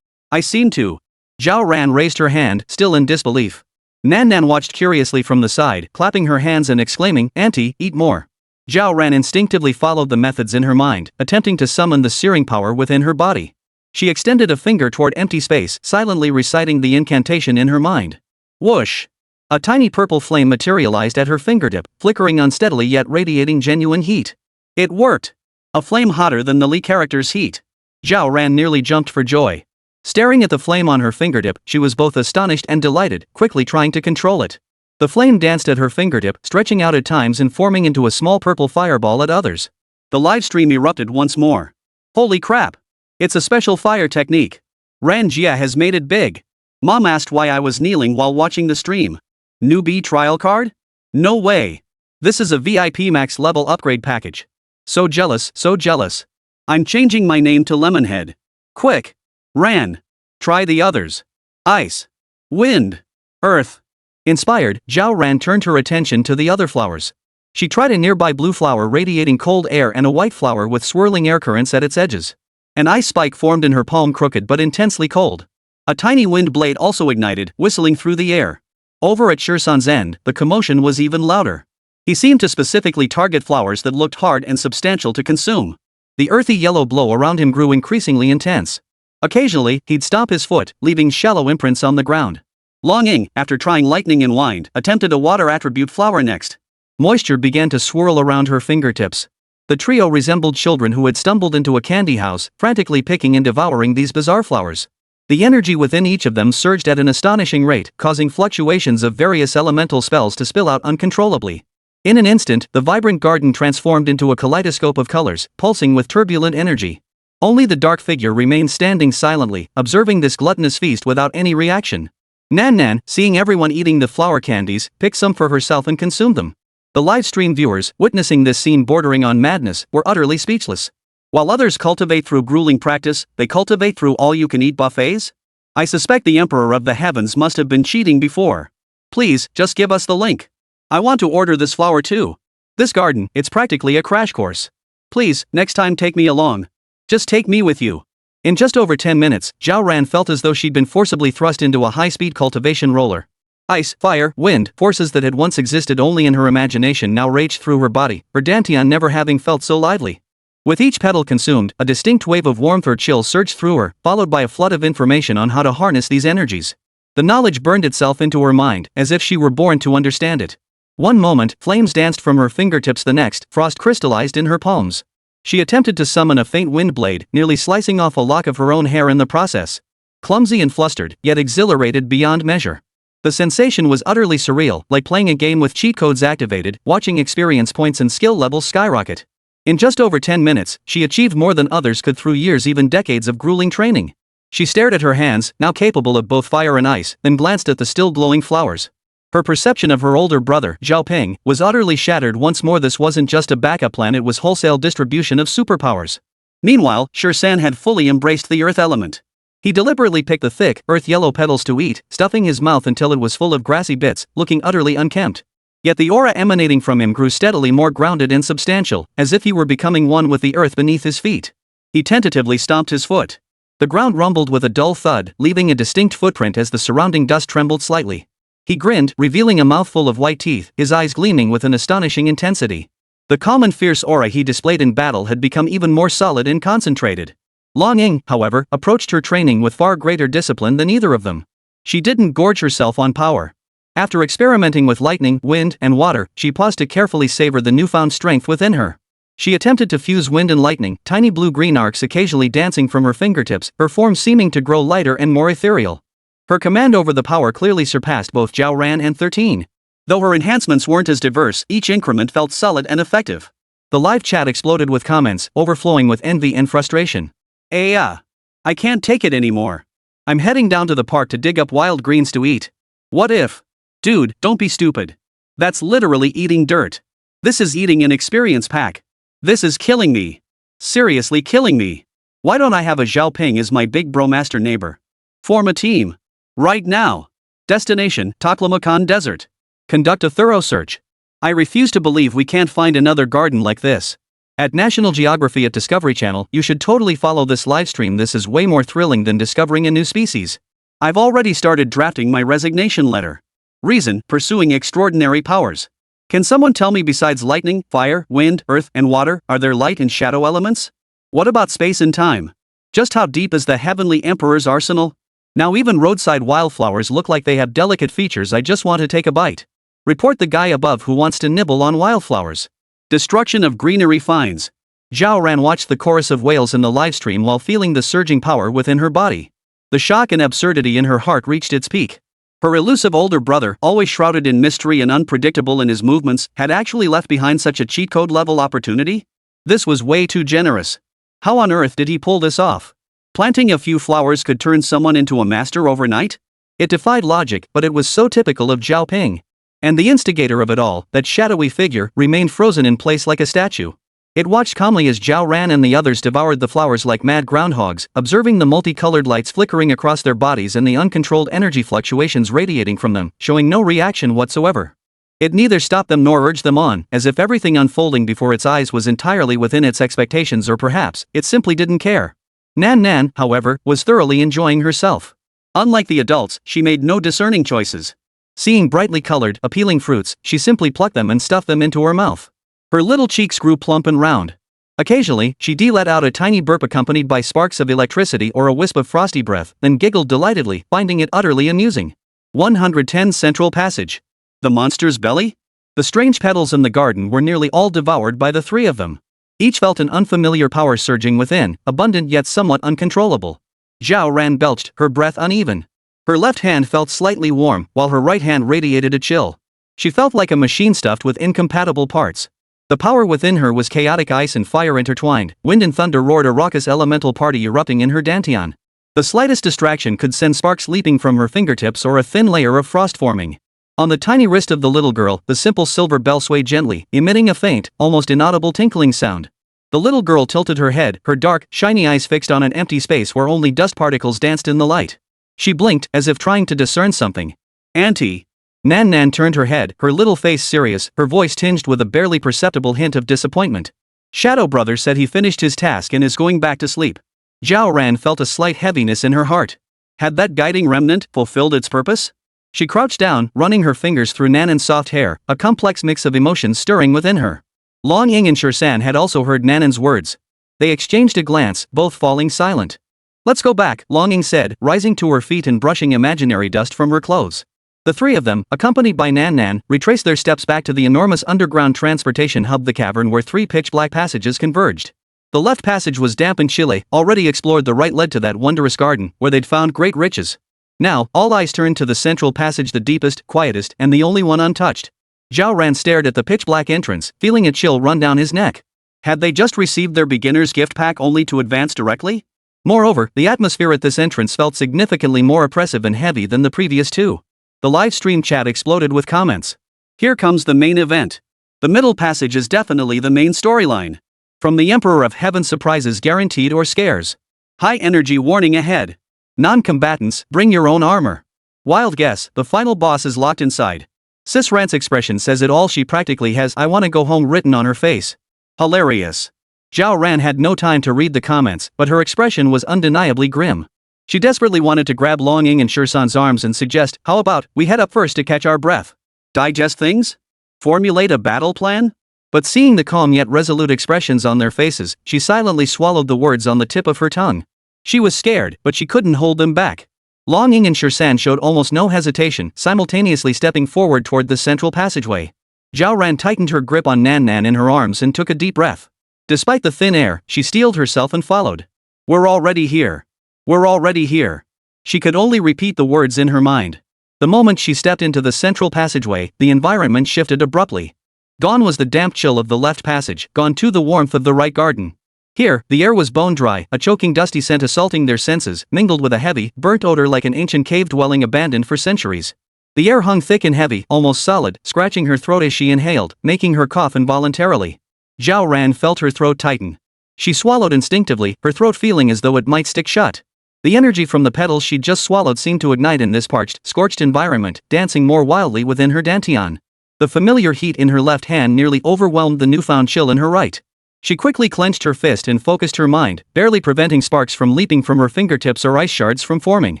seem to. Zhao Ran raised her hand, still in disbelief. Nan Nan watched curiously from the side, clapping her hands and exclaiming, "Auntie, eat more." Zhao Ran instinctively followed the methods in her mind, attempting to summon the searing power within her body. She extended a finger toward empty space, silently reciting the incantation in her mind. Whoosh! A tiny purple flame materialized at her fingertip, flickering unsteadily yet radiating genuine heat. It worked! A flame hotter than the Li character's heat. Zhao Ran nearly jumped for joy. Staring at the flame on her fingertip, she was both astonished and delighted, quickly trying to control it. The flame danced at her fingertip, stretching out at times and forming into a small purple fireball at others. The live stream erupted once more. Holy crap! It's a special fire technique. Ran Jia has made it big. Mom asked why I was kneeling while watching the stream. Newbie trial card? No way. This is a VIP max level upgrade package. So jealous, so jealous. I'm changing my name to Lemonhead. Quick! Ran. Try the others. Ice. Wind. Earth. Inspired, Zhao Ran turned her attention to the other flowers. She tried a nearby blue flower radiating cold air and a white flower with swirling air currents at its edges. An ice spike formed in her palm, crooked but intensely cold. A tiny wind blade also ignited, whistling through the air. Over at Shirsan's end, the commotion was even louder. He seemed to specifically target flowers that looked hard and substantial to consume. The earthy yellow glow around him grew increasingly intense. Occasionally, he'd stomp his foot, leaving shallow imprints on the ground. Longing, after trying lightning and wind, attempted a water attribute flower next. Moisture began to swirl around her fingertips. The trio resembled children who had stumbled into a candy house, frantically picking and devouring these bizarre flowers. The energy within each of them surged at an astonishing rate, causing fluctuations of various elemental spells to spill out uncontrollably. In an instant, the vibrant garden transformed into a kaleidoscope of colors, pulsing with turbulent energy. Only the dark figure remained standing silently, observing this gluttonous feast without any reaction. Nan Nan, seeing everyone eating the flower candies, picked some for herself and consumed them. The live stream viewers, witnessing this scene bordering on madness, were utterly speechless. While others cultivate through grueling practice, they cultivate through all-you-can-eat buffets? I suspect the Emperor of the Heavens must have been cheating before. Please, just give us the link. I want to order this flower too. This garden, it's practically a crash course. Please, next time take me along. Just take me with you. In just over 10 minutes, Zhao Ran felt as though she'd been forcibly thrust into a high-speed cultivation roller. Ice, fire, wind, forces that had once existed only in her imagination now raged through her body, her dantian never having felt so lively. With each petal consumed, a distinct wave of warmth or chill surged through her, followed by a flood of information on how to harness these energies. The knowledge burned itself into her mind, as if she were born to understand it. One moment, flames danced from her fingertips, the next, frost crystallized in her palms. She attempted to summon a faint wind blade, nearly slicing off a lock of her own hair in the process. Clumsy and flustered, yet exhilarated beyond measure. The sensation was utterly surreal, like playing a game with cheat codes activated, watching experience points and skill levels skyrocket. In just over 10 minutes, she achieved more than others could through years, even decades of grueling training. She stared at her hands, now capable of both fire and ice, then glanced at the still glowing flowers. Her perception of her older brother, Zhao Ping, was utterly shattered once more. This wasn't just a backup plan, it was wholesale distribution of superpowers. Meanwhile, Shirsan had fully embraced the earth element. He deliberately picked the thick, earth-yellow petals to eat, stuffing his mouth until it was full of grassy bits, looking utterly unkempt. Yet the aura emanating from him grew steadily more grounded and substantial, as if he were becoming one with the earth beneath his feet. He tentatively stomped his foot. The ground rumbled with a dull thud, leaving a distinct footprint as the surrounding dust trembled slightly. He grinned, revealing a mouthful of white teeth, his eyes gleaming with an astonishing intensity. The calm and fierce aura he displayed in battle had become even more solid and concentrated. Long Ying, however, approached her training with far greater discipline than either of them. She didn't gorge herself on power. After experimenting with lightning, wind, and water, she paused to carefully savor the newfound strength within her. She attempted to fuse wind and lightning, tiny blue-green arcs occasionally dancing from her fingertips, her form seeming to grow lighter and more ethereal. Her command over the power clearly surpassed both Zhao Ran and 13. Though her enhancements weren't as diverse, each increment felt solid and effective. The live chat exploded with comments, overflowing with envy and frustration. I can't take it anymore. I'm heading down to the park to dig up wild greens to eat. What if? Dude, don't be stupid. That's literally eating dirt. This is eating an experience pack. This is killing me. Seriously killing me. Why don't I have a Zhao Ping as my big bromaster neighbor? Form a team. Right now. Destination, Taklamakan Desert. Conduct a thorough search. I refuse to believe we can't find another garden like this. At National Geography at Discovery Channel, you should totally follow this livestream. This is way more thrilling than discovering a new species. I've already started drafting my resignation letter. Reason, pursuing extraordinary powers. Can someone tell me besides lightning, fire, wind, earth, and water, are there light and shadow elements? What about space and time? Just how deep is the Heavenly Emperor's arsenal? Now even roadside wildflowers look like they have delicate features. I just want to take a bite. Report the guy above who wants to nibble on wildflowers. Destruction of greenery finds. Zhao Ran watched the chorus of wails in the livestream while feeling the surging power within her body. The shock and absurdity in her heart reached its peak. Her elusive older brother, always shrouded in mystery and unpredictable in his movements, had actually left behind such a cheat code level opportunity? This was way too generous. How on earth did he pull this off? Planting a few flowers could turn someone into a master overnight? It defied logic, but it was so typical of Zhao Ping. And the instigator of it all, that shadowy figure, remained frozen in place like a statue. It watched calmly as Zhao Ran and the others devoured the flowers like mad groundhogs, observing the multicolored lights flickering across their bodies and the uncontrolled energy fluctuations radiating from them, showing no reaction whatsoever. It neither stopped them nor urged them on, as if everything unfolding before its eyes was entirely within its expectations, or perhaps, it simply didn't care. Nan, however, was thoroughly enjoying herself. Unlike the adults, she made no discerning choices. Seeing brightly colored, appealing fruits, she simply plucked them and stuffed them into her mouth. Her little cheeks grew plump and round. Occasionally, she let out a tiny burp accompanied by sparks of electricity or a wisp of frosty breath, then giggled delightedly, finding it utterly amusing. 110 Central Passage. The monster's belly? The strange petals in the garden were nearly all devoured by the three of them. Each felt an unfamiliar power surging within, abundant yet somewhat uncontrollable. Zhao Ran belched, her breath uneven. Her left hand felt slightly warm, while her right hand radiated a chill. She felt like a machine stuffed with incompatible parts. The power within her was chaotic, ice and fire intertwined, wind and thunder roared, a raucous elemental party erupting in her dantian. The slightest distraction could send sparks leaping from her fingertips or a thin layer of frost forming. On the tiny wrist of the little girl, the simple silver bell swayed gently, emitting a faint, almost inaudible tinkling sound. The little girl tilted her head, her dark, shiny eyes fixed on an empty space where only dust particles danced in the light. She blinked, as if trying to discern something. Auntie. Nan turned her head, her little face serious, her voice tinged with a barely perceptible hint of disappointment. Shadow Brother said he finished his task and is going back to sleep. Zhao Ran felt a slight heaviness in her heart. Had that guiding remnant fulfilled its purpose? She crouched down, running her fingers through Nanan's soft hair, a complex mix of emotions stirring within her. Long Ying and Shersan had also heard Nanan's words. They exchanged a glance, both falling silent. Let's go back, Long Ying said, rising to her feet and brushing imaginary dust from her clothes. The three of them, accompanied by Nan, retraced their steps back to the enormous underground transportation hub, the cavern where three pitch-black passages converged. The left passage was damp and chilly, already explored. The right led to that wondrous garden, where they'd found great riches. Now, all eyes turned to the central passage, the deepest, quietest, and the only one untouched. Zhao Ran stared at the pitch-black entrance, feeling a chill run down his neck. Had they just received their beginner's gift pack only to advance directly? Moreover, the atmosphere at this entrance felt significantly more oppressive and heavy than the previous two. The live stream chat exploded with comments. Here comes the main event. The middle passage is definitely the main storyline. From the Emperor of Heaven, surprises guaranteed or scares. High energy warning ahead. Non-combatants, bring your own armor. Wild guess, the final boss is locked inside. Sis Rant's expression says it all. She practically has "I wanna go home" written on her face. Hilarious. Zhao Ran had no time to read the comments, but her expression was undeniably grim. She desperately wanted to grab Long Ying and Shersan's arms and suggest, how about we head up first to catch our breath? Digest things? Formulate a battle plan? But seeing the calm yet resolute expressions on their faces, she silently swallowed the words on the tip of her tongue. She was scared, but she couldn't hold them back. Long Ying and Shirsan showed almost no hesitation, simultaneously stepping forward toward the central passageway. Zhao Ran tightened her grip on Nan Nan in her arms and took a deep breath. Despite the thin air, she steeled herself and followed. "We're already here. We're already here." She could only repeat the words in her mind. The moment she stepped into the central passageway, the environment shifted abruptly. Gone was the damp chill of the left passage, gone too the warmth of the right garden. Here, the air was bone-dry, a choking dusty scent assaulting their senses, mingled with a heavy, burnt odor like an ancient cave dwelling abandoned for centuries. The air hung thick and heavy, almost solid, scratching her throat as she inhaled, making her cough involuntarily. Zhao Ran felt her throat tighten. She swallowed instinctively, her throat feeling as though it might stick shut. The energy from the petals she'd just swallowed seemed to ignite in this parched, scorched environment, dancing more wildly within her dantian. The familiar heat in her left hand nearly overwhelmed the newfound chill in her right. She quickly clenched her fist and focused her mind, barely preventing sparks from leaping from her fingertips or ice shards from forming.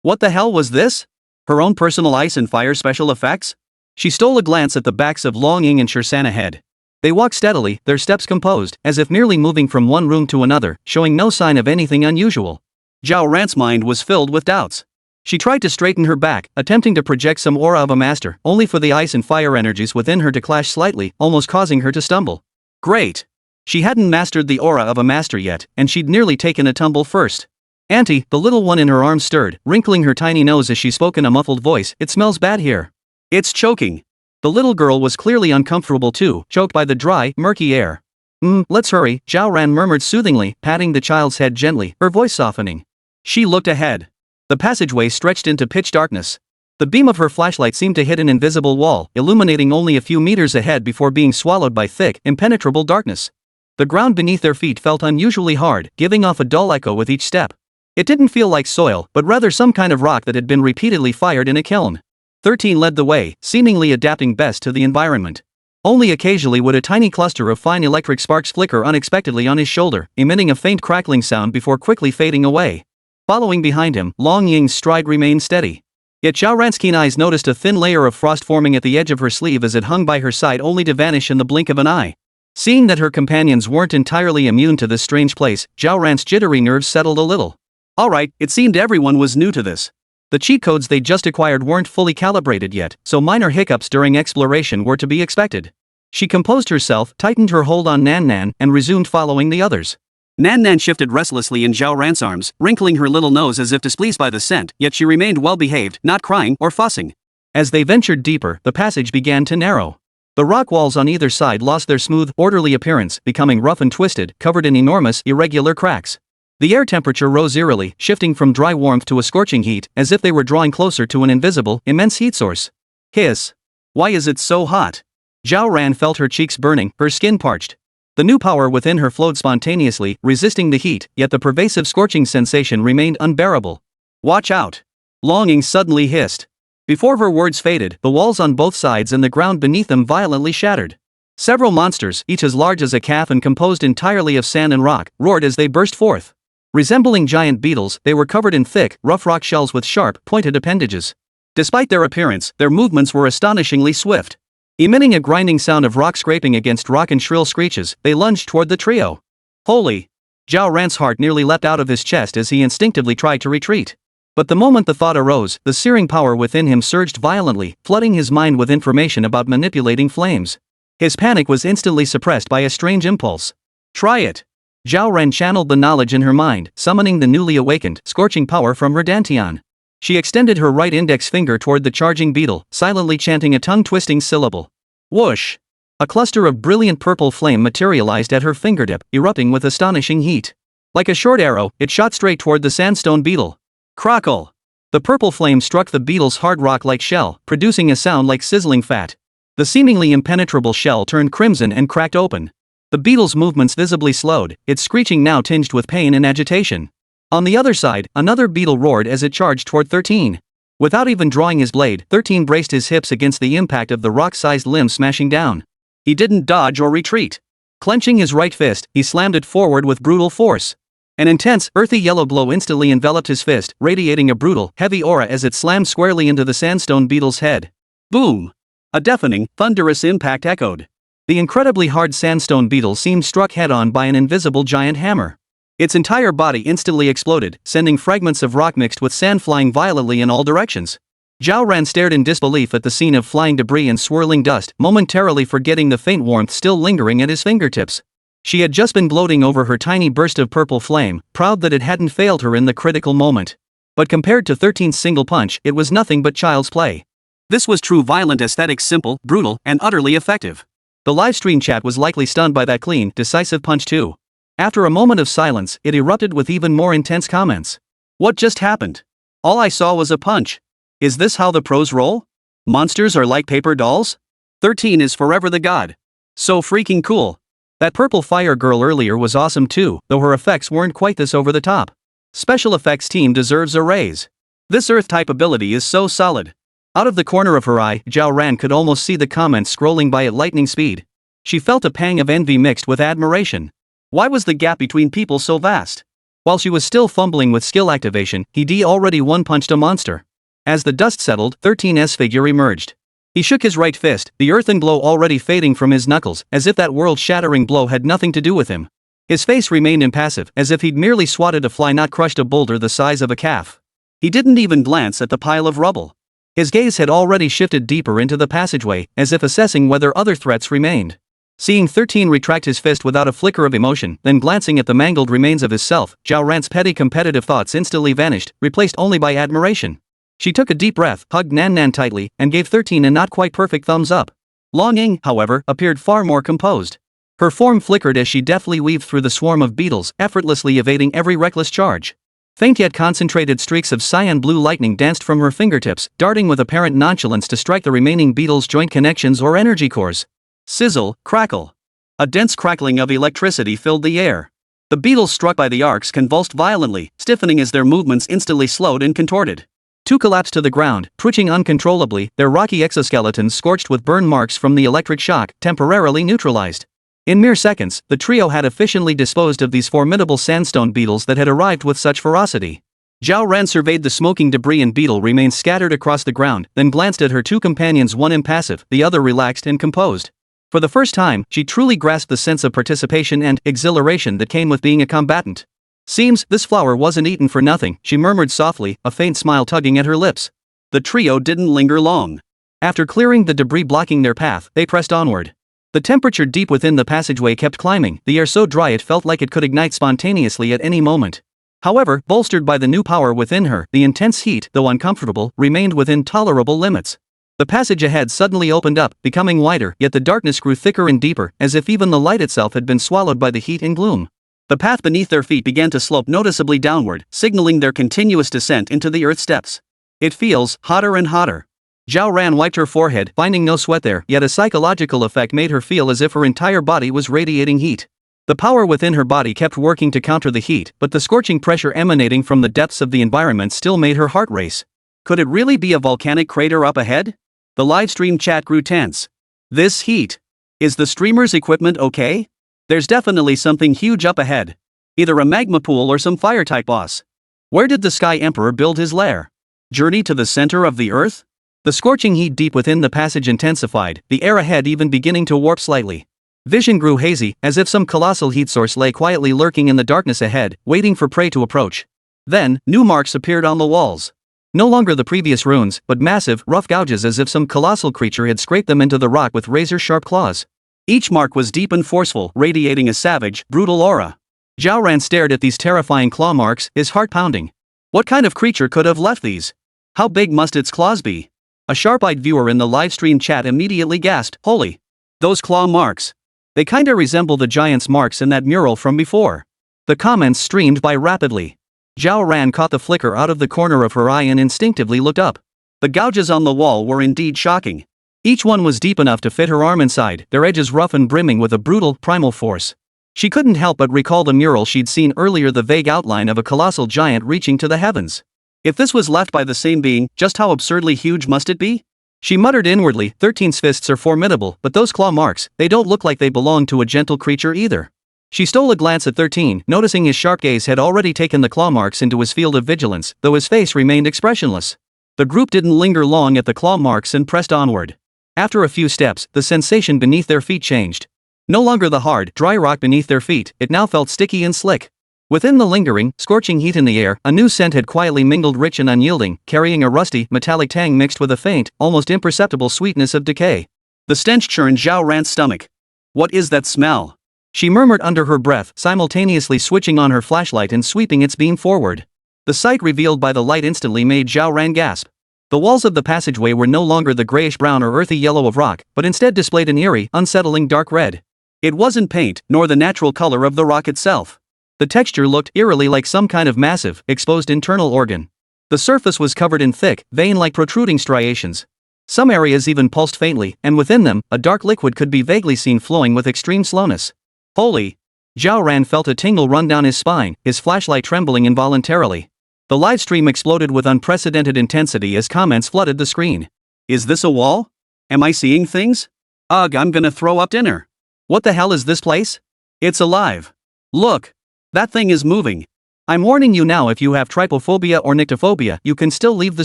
What the hell was this? Her own personal ice and fire special effects? She stole a glance at the backs of Long Ying and Shirsan ahead. They walked steadily, their steps composed, as if merely moving from one room to another, showing no sign of anything unusual. Zhao Ran's mind was filled with doubts. She tried to straighten her back, attempting to project some aura of a master, only for the ice and fire energies within her to clash slightly, almost causing her to stumble. Great! She hadn't mastered the aura of a master yet, and she'd nearly taken a tumble first. Auntie, the little one in her arms stirred, wrinkling her tiny nose as she spoke in a muffled voice, "It smells bad here. It's choking." The little girl was clearly uncomfortable too, choked by the dry, murky air. Let's hurry," Zhao Ran murmured soothingly, patting the child's head gently, her voice softening. She looked ahead. The passageway stretched into pitch darkness. The beam of her flashlight seemed to hit an invisible wall, illuminating only a few meters ahead before being swallowed by thick, impenetrable darkness. The ground beneath their feet felt unusually hard, giving off a dull echo with each step. It didn't feel like soil, but rather some kind of rock that had been repeatedly fired in a kiln. 13 led the way, seemingly adapting best to the environment. Only occasionally would a tiny cluster of fine electric sparks flicker unexpectedly on his shoulder, emitting a faint crackling sound before quickly fading away. Following behind him, Long Ying's stride remained steady. Yet Zhao Ran's keen eyes noticed a thin layer of frost forming at the edge of her sleeve as it hung by her side only to vanish in the blink of an eye. Seeing that her companions weren't entirely immune to this strange place, Zhao Ran's jittery nerves settled a little. Alright, it seemed everyone was new to this. The cheat codes they'd just acquired weren't fully calibrated yet, so minor hiccups during exploration were to be expected. She composed herself, tightened her hold on Nan Nan, and resumed following the others. Nan Nan shifted restlessly in Zhao Ran's arms, wrinkling her little nose as if displeased by the scent, yet she remained well-behaved, not crying or fussing. As they ventured deeper, the passage began to narrow. The rock walls on either side lost their smooth, orderly appearance, becoming rough and twisted, covered in enormous, irregular cracks. The air temperature rose eerily, shifting from dry warmth to a scorching heat, as if they were drawing closer to an invisible, immense heat source. Hiss! Why is it so hot? Zhao Ran felt her cheeks burning, her skin parched. The new power within her flowed spontaneously, resisting the heat, yet the pervasive scorching sensation remained unbearable. Watch out! Long Ying suddenly hissed. Before her words faded, the walls on both sides and the ground beneath them violently shattered. Several monsters, each as large as a calf and composed entirely of sand and rock, roared as they burst forth. Resembling giant beetles, they were covered in thick, rough rock shells with sharp, pointed appendages. Despite their appearance, their movements were astonishingly swift. Emitting a grinding sound of rock scraping against rock and shrill screeches, they lunged toward the trio. Holy! Zhao Ran's heart nearly leapt out of his chest as he instinctively tried to retreat. But the moment the thought arose, the searing power within him surged violently, flooding his mind with information about manipulating flames. His panic was instantly suppressed by a strange impulse. Try it! Zhao Ran channeled the knowledge in her mind, summoning the newly awakened, scorching power from her dantian. She extended her right index finger toward the charging beetle, silently chanting a tongue-twisting syllable. Whoosh! A cluster of brilliant purple flame materialized at her fingertip, erupting with astonishing heat. Like a short arrow, it shot straight toward the sandstone beetle. Crackle! The purple flame struck the beetle's hard rock-like shell, producing a sound like sizzling fat. The seemingly impenetrable shell turned crimson and cracked open. The beetle's movements visibly slowed, its screeching now tinged with pain and agitation. On the other side, another beetle roared as it charged toward 13. Without even drawing his blade, 13 braced his hips against the impact of the rock-sized limb smashing down. He didn't dodge or retreat. Clenching his right fist, he slammed it forward with brutal force. An intense, earthy yellow glow instantly enveloped his fist, radiating a brutal, heavy aura as it slammed squarely into the sandstone beetle's head. Boom! A deafening, thunderous impact echoed. The incredibly hard sandstone beetle seemed struck head-on by an invisible giant hammer. Its entire body instantly exploded, sending fragments of rock mixed with sand flying violently in all directions. Zhao Ran stared in disbelief at the scene of flying debris and swirling dust, momentarily forgetting the faint warmth still lingering at his fingertips. She had just been gloating over her tiny burst of purple flame, proud that it hadn't failed her in the critical moment. But compared to 13's single punch, it was nothing but child's play. This was true violent aesthetics, simple, brutal, and utterly effective. The livestream chat was likely stunned by that clean, decisive punch too. After a moment of silence, it erupted with even more intense comments. What just happened? All I saw was a punch. Is this how the pros roll? Monsters are like paper dolls? 13 is forever the god. So freaking cool. That purple fire girl earlier was awesome too, though her effects weren't quite this over the top. Special effects team deserves a raise. This earth-type ability is so solid. Out of the corner of her eye, Zhao Ran could almost see the comments scrolling by at lightning speed. She felt a pang of envy mixed with admiration. Why was the gap between people so vast? While she was still fumbling with skill activation, he already one-punched a monster. As the dust settled, 13's figure emerged. He shook his right fist, the earthen glow already fading from his knuckles, as if that world-shattering blow had nothing to do with him. His face remained impassive, as if he'd merely swatted a fly, not crushed a boulder the size of a calf. He didn't even glance at the pile of rubble. His gaze had already shifted deeper into the passageway, as if assessing whether other threats remained. Seeing 13 retract his fist without a flicker of emotion, then glancing at the mangled remains of his self, Zhao Ran's petty competitive thoughts instantly vanished, replaced only by admiration. She took a deep breath, hugged Nan Nan tightly, and gave 13 a not quite perfect thumbs up. Long Ying, however, appeared far more composed. Her form flickered as she deftly weaved through the swarm of beetles, effortlessly evading every reckless charge. Faint yet concentrated streaks of cyan blue lightning danced from her fingertips, darting with apparent nonchalance to strike the remaining beetles' joint connections or energy cores. Sizzle, crackle. A dense crackling of electricity filled the air. The beetles struck by the arcs convulsed violently, stiffening as their movements instantly slowed and contorted. Two collapsed to the ground, twitching uncontrollably, their rocky exoskeletons scorched with burn marks from the electric shock, temporarily neutralized. In mere seconds, the trio had efficiently disposed of these formidable sandstone beetles that had arrived with such ferocity. Zhao Ran surveyed the smoking debris and beetle remains scattered across the ground, then glanced at her two companions, one impassive, the other relaxed and composed. For the first time, she truly grasped the sense of participation and exhilaration that came with being a combatant. Seems this flower wasn't eaten for nothing, she murmured softly, a faint smile tugging at her lips. The trio didn't linger long. After clearing the debris blocking their path, they pressed onward. The temperature deep within the passageway kept climbing, the air so dry it felt like it could ignite spontaneously at any moment. However, bolstered by the new power within her, the intense heat, though uncomfortable, remained within tolerable limits. The passage ahead suddenly opened up, becoming wider, yet the darkness grew thicker and deeper, as if even the light itself had been swallowed by the heat and gloom. The path beneath their feet began to slope noticeably downward, signaling their continuous descent into the earth's depths. It feels hotter and hotter. Zhao Ran wiped her forehead, finding no sweat there, yet a psychological effect made her feel as if her entire body was radiating heat. The power within her body kept working to counter the heat, but the scorching pressure emanating from the depths of the environment still made her heart race. Could it really be a volcanic crater up ahead? The livestream chat grew tense. This heat. Is the streamer's equipment okay? There's definitely something huge up ahead. Either a magma pool or some fire-type boss. Where did the Sky Emperor build his lair? Journey to the center of the earth? The scorching heat deep within the passage intensified, the air ahead even beginning to warp slightly. Vision grew hazy, as if some colossal heat source lay quietly lurking in the darkness ahead, waiting for prey to approach. Then, new marks appeared on the walls. No longer the previous runes, but massive, rough gouges as if some colossal creature had scraped them into the rock with razor-sharp claws. Each mark was deep and forceful, radiating a savage, brutal aura. Zhao Ran stared at these terrifying claw marks, his heart pounding. What kind of creature could have left these? How big must its claws be? A sharp-eyed viewer in the livestream chat immediately gasped, "Holy! Those claw marks! They kinda resemble the giant's marks in that mural from before." The comments streamed by rapidly. Zhao Ran caught the flicker out of the corner of her eye and instinctively looked up. The gouges on the wall were indeed shocking. Each one was deep enough to fit her arm inside, their edges rough and brimming with a brutal, primal force. She couldn't help but recall the mural she'd seen earlier, the vague outline of a colossal giant reaching to the heavens. If this was left by the same being, just how absurdly huge must it be? She muttered inwardly, 13's fists are formidable, but those claw marks, they don't look like they belong to a gentle creature either. She stole a glance at 13, noticing his sharp gaze had already taken the claw marks into his field of vigilance, though his face remained expressionless. The group didn't linger long at the claw marks and pressed onward. After a few steps, the sensation beneath their feet changed. No longer the hard, dry rock beneath their feet, it now felt sticky and slick. Within the lingering, scorching heat in the air, a new scent had quietly mingled, rich and unyielding, carrying a rusty, metallic tang mixed with a faint, almost imperceptible sweetness of decay. The stench churned Zhao Ran's stomach. What is that smell? She murmured under her breath, simultaneously switching on her flashlight and sweeping its beam forward. The sight revealed by the light instantly made Zhao Ran gasp. The walls of the passageway were no longer the grayish-brown or earthy yellow of rock, but instead displayed an eerie, unsettling dark red. It wasn't paint, nor the natural color of the rock itself. The texture looked eerily like some kind of massive, exposed internal organ. The surface was covered in thick, vein-like protruding striations. Some areas even pulsed faintly, and within them, a dark liquid could be vaguely seen flowing with extreme slowness. Holy! Zhao Ran felt a tingle run down his spine, his flashlight trembling involuntarily. The livestream exploded with unprecedented intensity as comments flooded the screen. Is this a wall? Am I seeing things? Ugh, I'm gonna throw up dinner. What the hell is this place? It's alive. Look. That thing is moving. I'm warning you now, if you have trypophobia or nyctophobia, you can still leave the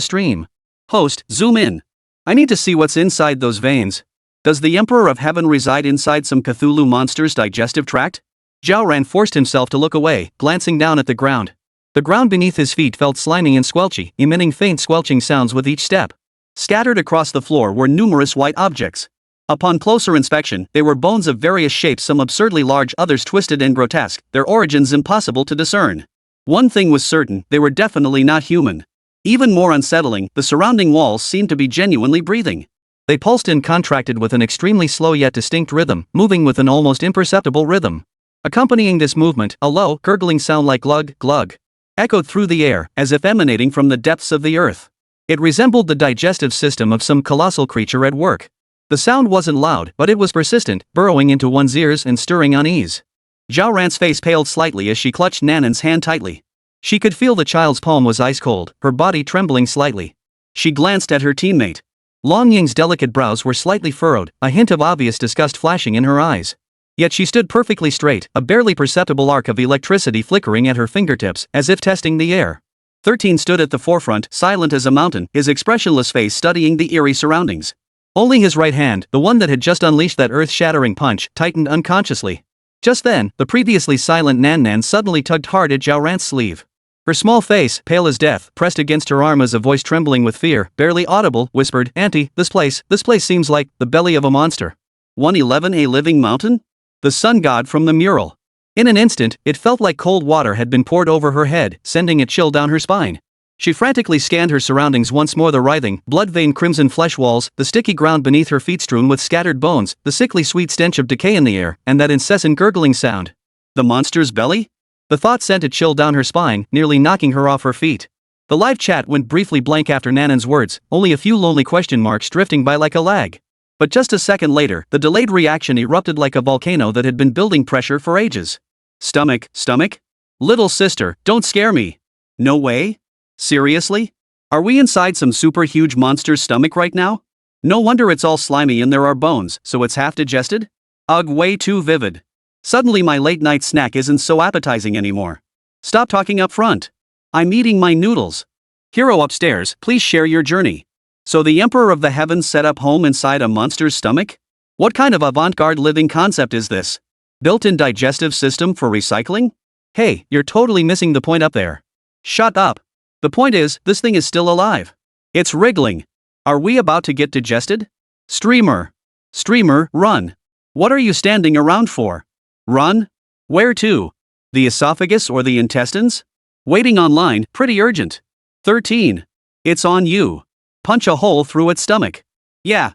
stream. Host, zoom in. I need to see what's inside those veins. Does the Emperor of Heaven reside inside some Cthulhu monster's digestive tract? Zhao Ran forced himself to look away, glancing down at the ground. The ground beneath his feet felt slimy and squelchy, emitting faint squelching sounds with each step. Scattered across the floor were numerous white objects. Upon closer inspection, they were bones of various shapes, some absurdly large, others twisted and grotesque, their origins impossible to discern. One thing was certain, they were definitely not human. Even more unsettling, the surrounding walls seemed to be genuinely breathing. They pulsed and contracted with an extremely slow yet distinct rhythm, moving with an almost imperceptible rhythm. Accompanying this movement, a low, gurgling sound like glug, glug, echoed through the air, as if emanating from the depths of the earth. It resembled the digestive system of some colossal creature at work. The sound wasn't loud, but it was persistent, burrowing into one's ears and stirring unease. Zhao Ran's face paled slightly as she clutched Nanan's hand tightly. She could feel the child's palm was ice cold, her body trembling slightly. She glanced at her teammate. Long Ying's delicate brows were slightly furrowed, a hint of obvious disgust flashing in her eyes. Yet she stood perfectly straight, a barely perceptible arc of electricity flickering at her fingertips, as if testing the air. 13 stood at the forefront, silent as a mountain, his expressionless face studying the eerie surroundings. Only his right hand, the one that had just unleashed that earth-shattering punch, tightened unconsciously. Just then, the previously silent Nan suddenly tugged hard at Zhao Ran's sleeve. Her small face, pale as death, pressed against her arm as a voice trembling with fear, barely audible, whispered, "Auntie, this place seems like the belly of a monster." 111, a living mountain? The sun god from the mural. In an instant, it felt like cold water had been poured over her head, sending a chill down her spine. She frantically scanned her surroundings once more, the writhing, blood-veined crimson flesh walls, the sticky ground beneath her feet strewn with scattered bones, the sickly sweet stench of decay in the air, and that incessant gurgling sound. The monster's belly? The thought sent a chill down her spine, nearly knocking her off her feet. The live chat went briefly blank after Nanan's words, only a few lonely question marks drifting by like a lag. But just a second later, the delayed reaction erupted like a volcano that had been building pressure for ages. Stomach? Little sister, don't scare me. No way? Seriously? Are we inside some super huge monster's stomach right now? No wonder it's all slimy and there are bones, so it's half digested? Ugh, way too vivid. Suddenly my late night snack isn't so appetizing anymore. Stop talking up front. I'm eating my noodles. Hero upstairs, please share your journey. So the Emperor of the Heavens set up home inside a monster's stomach? What kind of avant-garde living concept is this? Built-in digestive system for recycling? Hey, you're totally missing the point up there. Shut up. The point is, this thing is still alive. It's wriggling. Are we about to get digested? Streamer, run. What are you standing around for? Run? Where to? The esophagus or the intestines? Waiting online, pretty urgent. 13. It's on you. Punch a hole through its stomach. Yeah.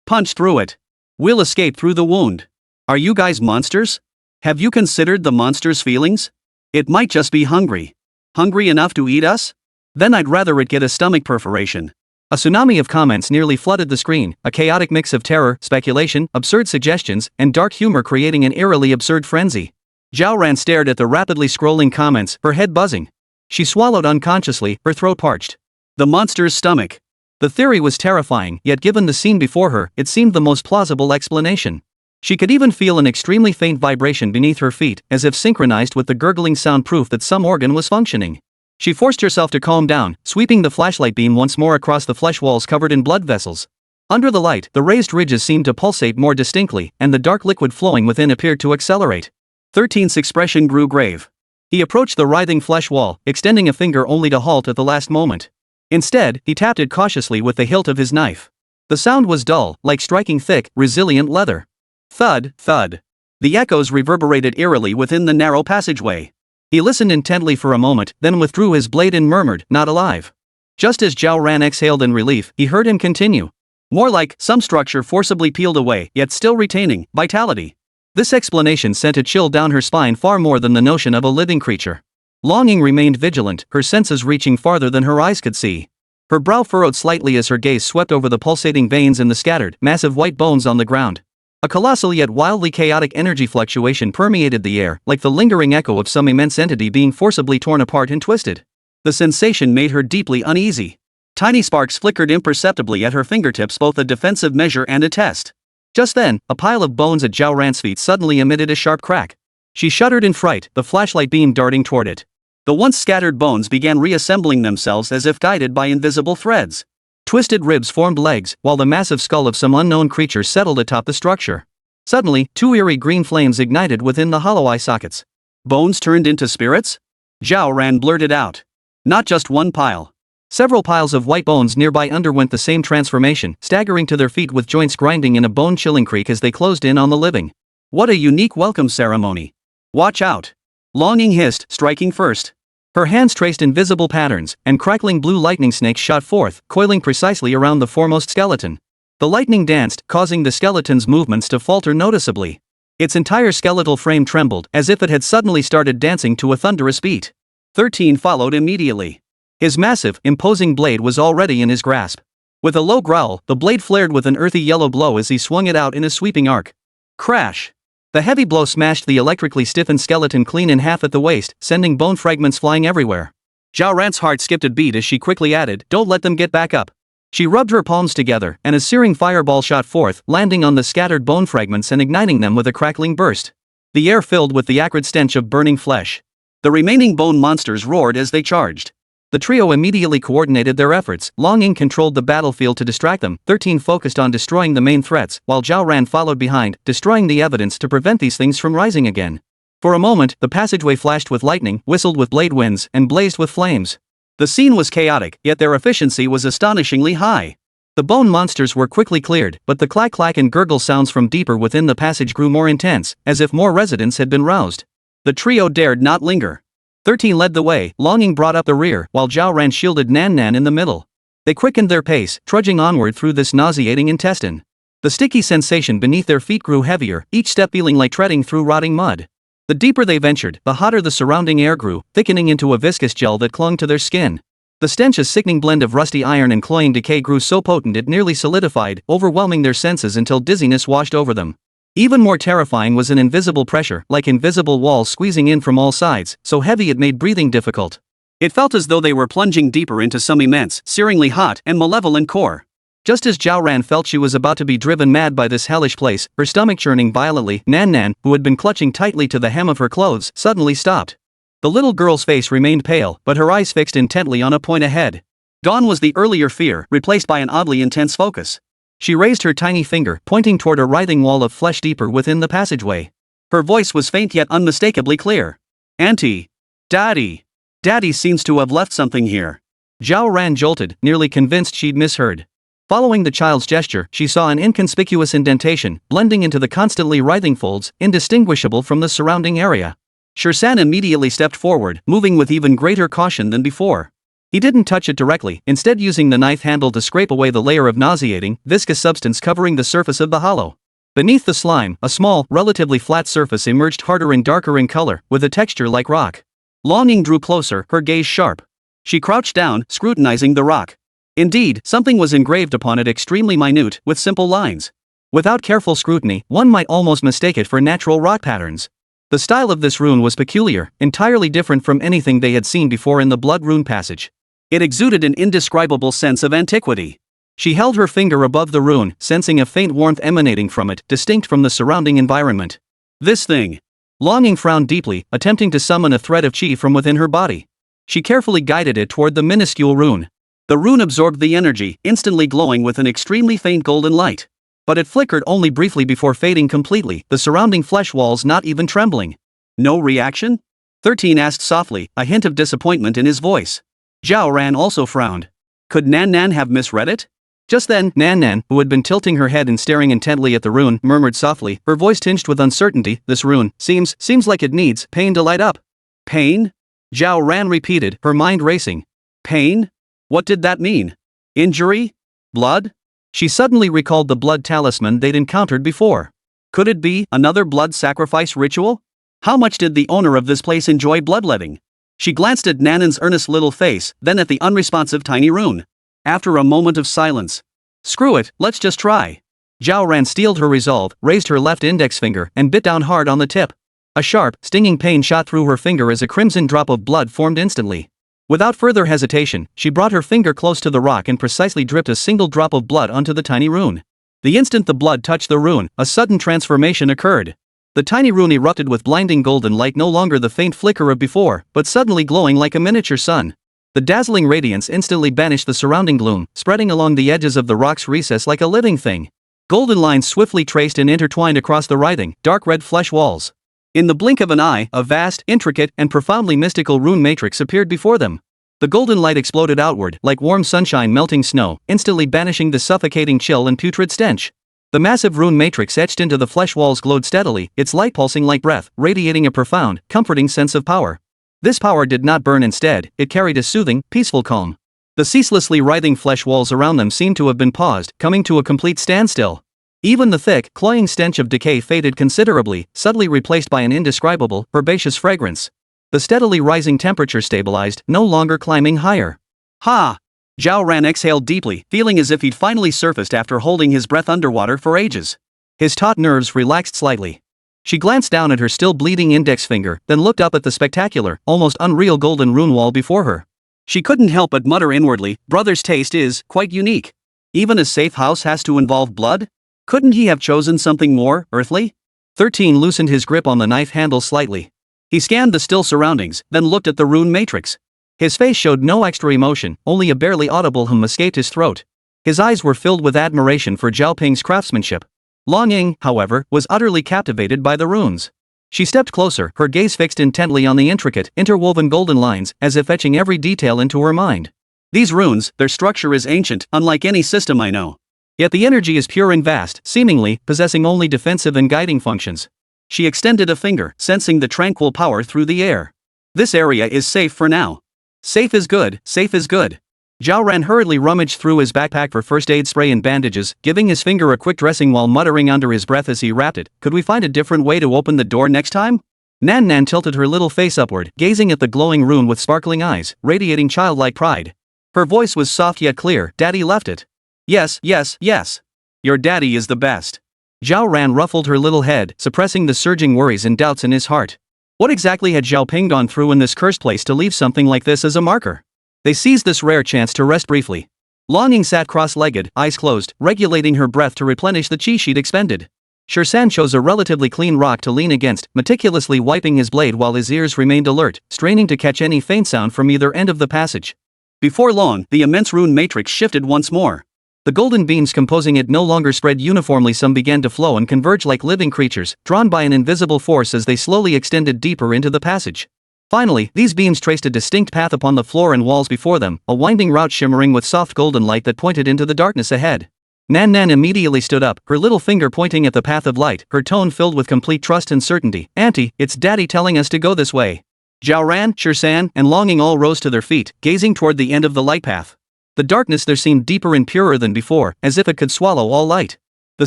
Punch through it. We'll escape through the wound. Are you guys monsters? Have you considered the monster's feelings? It might just be hungry. Hungry enough to eat us? Then I'd rather it get a stomach perforation. A tsunami of comments nearly flooded the screen, a chaotic mix of terror, speculation, absurd suggestions, and dark humor creating an eerily absurd frenzy. Zhao Ran stared at the rapidly scrolling comments, her head buzzing. She swallowed unconsciously, her throat parched. The monster's stomach. The theory was terrifying, yet given the scene before her, it seemed the most plausible explanation. She could even feel an extremely faint vibration beneath her feet, as if synchronized with the gurgling sound, proof that some organ was functioning. She forced herself to calm down, sweeping the flashlight beam once more across the flesh walls covered in blood vessels. Under the light, the raised ridges seemed to pulsate more distinctly, and the dark liquid flowing within appeared to accelerate. 13's expression grew grave. He approached the writhing flesh wall, extending a finger only to halt at the last moment. Instead, he tapped it cautiously with the hilt of his knife. The sound was dull, like striking thick, resilient leather. Thud, thud. The echoes reverberated eerily within the narrow passageway. He listened intently for a moment, then withdrew his blade and murmured, "Not alive." Just as Zhao Ran exhaled in relief, he heard him continue. More like some structure forcibly peeled away, yet still retaining vitality. This explanation sent a chill down her spine far more than the notion of a living creature. Longing remained vigilant, her senses reaching farther than her eyes could see. Her brow furrowed slightly as her gaze swept over the pulsating veins and the scattered, massive white bones on the ground. A colossal yet wildly chaotic energy fluctuation permeated the air, like the lingering echo of some immense entity being forcibly torn apart and twisted. The sensation made her deeply uneasy. Tiny sparks flickered imperceptibly at her fingertips, both a defensive measure and a test. Just then, a pile of bones at Zhao Ran's feet suddenly emitted a sharp crack. She shuddered in fright, the flashlight beam darting toward it. The once scattered bones began reassembling themselves as if guided by invisible threads. Twisted ribs formed legs, while the massive skull of some unknown creature settled atop the structure. Suddenly, two eerie green flames ignited within the hollow eye sockets. Bones turned into spirits? Zhao Ran blurted out. Not just one pile. Several piles of white bones nearby underwent the same transformation, staggering to their feet with joints grinding in a bone-chilling creak as they closed in on the living. What a unique welcome ceremony. Watch out. Longing hissed, striking first. Her hands traced invisible patterns, and crackling blue lightning snakes shot forth, coiling precisely around the foremost skeleton. The lightning danced, causing the skeleton's movements to falter noticeably. Its entire skeletal frame trembled, as if it had suddenly started dancing to a thunderous beat. 13 followed immediately. His massive, imposing blade was already in his grasp. With a low growl, the blade flared with an earthy yellow blow as he swung it out in a sweeping arc. Crash! The heavy blow smashed the electrically stiffened skeleton clean in half at the waist, sending bone fragments flying everywhere. Zhao Ran's heart skipped a beat as she quickly added, "Don't let them get back up." She rubbed her palms together, and a searing fireball shot forth, landing on the scattered bone fragments and igniting them with a crackling burst. The air filled with the acrid stench of burning flesh. The remaining bone monsters roared as they charged. The trio immediately coordinated their efforts. Longing controlled the battlefield to distract them. 13 focused on destroying the main threats, while Zhao Ran followed behind, destroying the evidence to prevent these things from rising again. For a moment, the passageway flashed with lightning, whistled with blade winds, and blazed with flames. The scene was chaotic, yet their efficiency was astonishingly high. The bone monsters were quickly cleared, but the clack-clack and gurgle sounds from deeper within the passage grew more intense, as if more residents had been roused. The trio dared not linger. 13 led the way, Longing brought up the rear, while Zhao Ran shielded Nan Nan in the middle. They quickened their pace, trudging onward through this nauseating intestine. The sticky sensation beneath their feet grew heavier, each step feeling like treading through rotting mud. The deeper they ventured, the hotter the surrounding air grew, thickening into a viscous gel that clung to their skin. The stench, a sickening blend of rusty iron and cloying decay, grew so potent it nearly solidified, overwhelming their senses until dizziness washed over them. Even more terrifying was an invisible pressure, like invisible walls squeezing in from all sides, so heavy it made breathing difficult. It felt as though they were plunging deeper into some immense, searingly hot and malevolent core. Just as Zhao Ran felt she was about to be driven mad by this hellish place, her stomach churning violently, Nan Nan, who had been clutching tightly to the hem of her clothes, suddenly stopped. The little girl's face remained pale, but her eyes fixed intently on a point ahead. Gone was the earlier fear, replaced by an oddly intense focus. She raised her tiny finger, pointing toward a writhing wall of flesh deeper within the passageway. Her voice was faint yet unmistakably clear. "Auntie. Daddy. Daddy seems to have left something here." Zhao Ran jolted, nearly convinced she'd misheard. Following the child's gesture, she saw an inconspicuous indentation, blending into the constantly writhing folds, indistinguishable from the surrounding area. Shirsan immediately stepped forward, moving with even greater caution than before. He didn't touch it directly, instead using the knife handle to scrape away the layer of nauseating, viscous substance covering the surface of the hollow. Beneath the slime, a small, relatively flat surface emerged, harder and darker in color, with a texture like rock. Longing drew closer, her gaze sharp. She crouched down, scrutinizing the rock. Indeed, something was engraved upon it, extremely minute, with simple lines. Without careful scrutiny, one might almost mistake it for natural rock patterns. The style of this rune was peculiar, entirely different from anything they had seen before in the Blood Rune passage. It exuded an indescribable sense of antiquity. She held her finger above the rune, sensing a faint warmth emanating from it, distinct from the surrounding environment. This thing. Longing frowned deeply, attempting to summon a thread of chi from within her body. She carefully guided it toward the minuscule rune. The rune absorbed the energy, instantly glowing with an extremely faint golden light. But it flickered only briefly before fading completely, the surrounding flesh walls not even trembling. No reaction? 13 asked softly, a hint of disappointment in his voice. Zhao Ran also frowned. Could Nan Nan have misread it? Just then, Nan Nan, who had been tilting her head and staring intently at the rune, murmured softly, her voice tinged with uncertainty, this rune seems like it needs pain to light up. Pain? Zhao Ran repeated, her mind racing. Pain? What did that mean? Injury? Blood? She suddenly recalled the blood talisman they'd encountered before. Could it be another blood sacrifice ritual? How much did the owner of this place enjoy bloodletting? She glanced at Nanan's earnest little face, then at the unresponsive tiny rune. After a moment of silence. Screw it, let's just try. Zhao Ran steeled her resolve, raised her left index finger, and bit down hard on the tip. A sharp, stinging pain shot through her finger as a crimson drop of blood formed instantly. Without further hesitation, she brought her finger close to the rock and precisely dripped a single drop of blood onto the tiny rune. The instant the blood touched the rune, a sudden transformation occurred. The tiny rune erupted with blinding golden light, no longer the faint flicker of before, but suddenly glowing like a miniature sun. The dazzling radiance instantly banished the surrounding gloom, spreading along the edges of the rock's recess like a living thing. Golden lines swiftly traced and intertwined across the writhing, dark red flesh walls. In the blink of an eye, a vast, intricate, and profoundly mystical rune matrix appeared before them. The golden light exploded outward, like warm sunshine melting snow, instantly banishing the suffocating chill and putrid stench. The massive rune matrix etched into the flesh walls glowed steadily, its light pulsing like breath, radiating a profound, comforting sense of power. This power did not burn instead, it carried a soothing, peaceful calm. The ceaselessly writhing flesh walls around them seemed to have been paused, coming to a complete standstill. Even the thick, cloying stench of decay faded considerably, subtly replaced by an indescribable, herbaceous fragrance. The steadily rising temperature stabilized, no longer climbing higher. Ha! Zhao Ran exhaled deeply, feeling as if he'd finally surfaced after holding his breath underwater for ages. His taut nerves relaxed slightly. She glanced down at her still bleeding index finger, then looked up at the spectacular, almost unreal golden rune wall before her. She couldn't help but mutter inwardly, brother's taste is quite unique. Even a safe house has to involve blood? Couldn't he have chosen something more earthly? 13 loosened his grip on the knife handle slightly. He scanned the still surroundings, then looked at the rune matrix. His face showed no extra emotion, only a barely audible hum escaped his throat. His eyes were filled with admiration for Zhao Ping's craftsmanship. Long Ying, however, was utterly captivated by the runes. She stepped closer, her gaze fixed intently on the intricate, interwoven golden lines, as if etching every detail into her mind. These runes, their structure is ancient, unlike any system I know. Yet the energy is pure and vast, seemingly possessing only defensive and guiding functions. She extended a finger, sensing the tranquil power through the air. This area is safe for now. Safe is good, safe is good. Zhao Ran hurriedly rummaged through his backpack for first aid spray and bandages, giving his finger a quick dressing while muttering under his breath as he wrapped it, could we find a different way to open the door next time? Nan Nan tilted her little face upward, gazing at the glowing rune with sparkling eyes, radiating childlike pride. Her voice was soft yet clear, Daddy left it. Yes, yes, yes. Your daddy is the best. Zhao Ran ruffled her little head, suppressing the surging worries and doubts in his heart. What exactly had Zhao Ping gone through in this cursed place to leave something like this as a marker? They seized this rare chance to rest briefly. Long Ying sat cross-legged, eyes closed, regulating her breath to replenish the chi she'd expended. Shirsan chose a relatively clean rock to lean against, meticulously wiping his blade while his ears remained alert, straining to catch any faint sound from either end of the passage. Before long, the immense rune matrix shifted once more. The golden beams composing it no longer spread uniformly, some began to flow and converge like living creatures, drawn by an invisible force as they slowly extended deeper into the passage. Finally, these beams traced a distinct path upon the floor and walls before them, a winding route shimmering with soft golden light that pointed into the darkness ahead. Nan Nan immediately stood up, her little finger pointing at the path of light, her tone filled with complete trust and certainty. Auntie, it's Daddy telling us to go this way. Zhao Ran, Shirsan, and Long Ying all rose to their feet, gazing toward the end of the light path. The darkness there seemed deeper and purer than before, as if it could swallow all light. The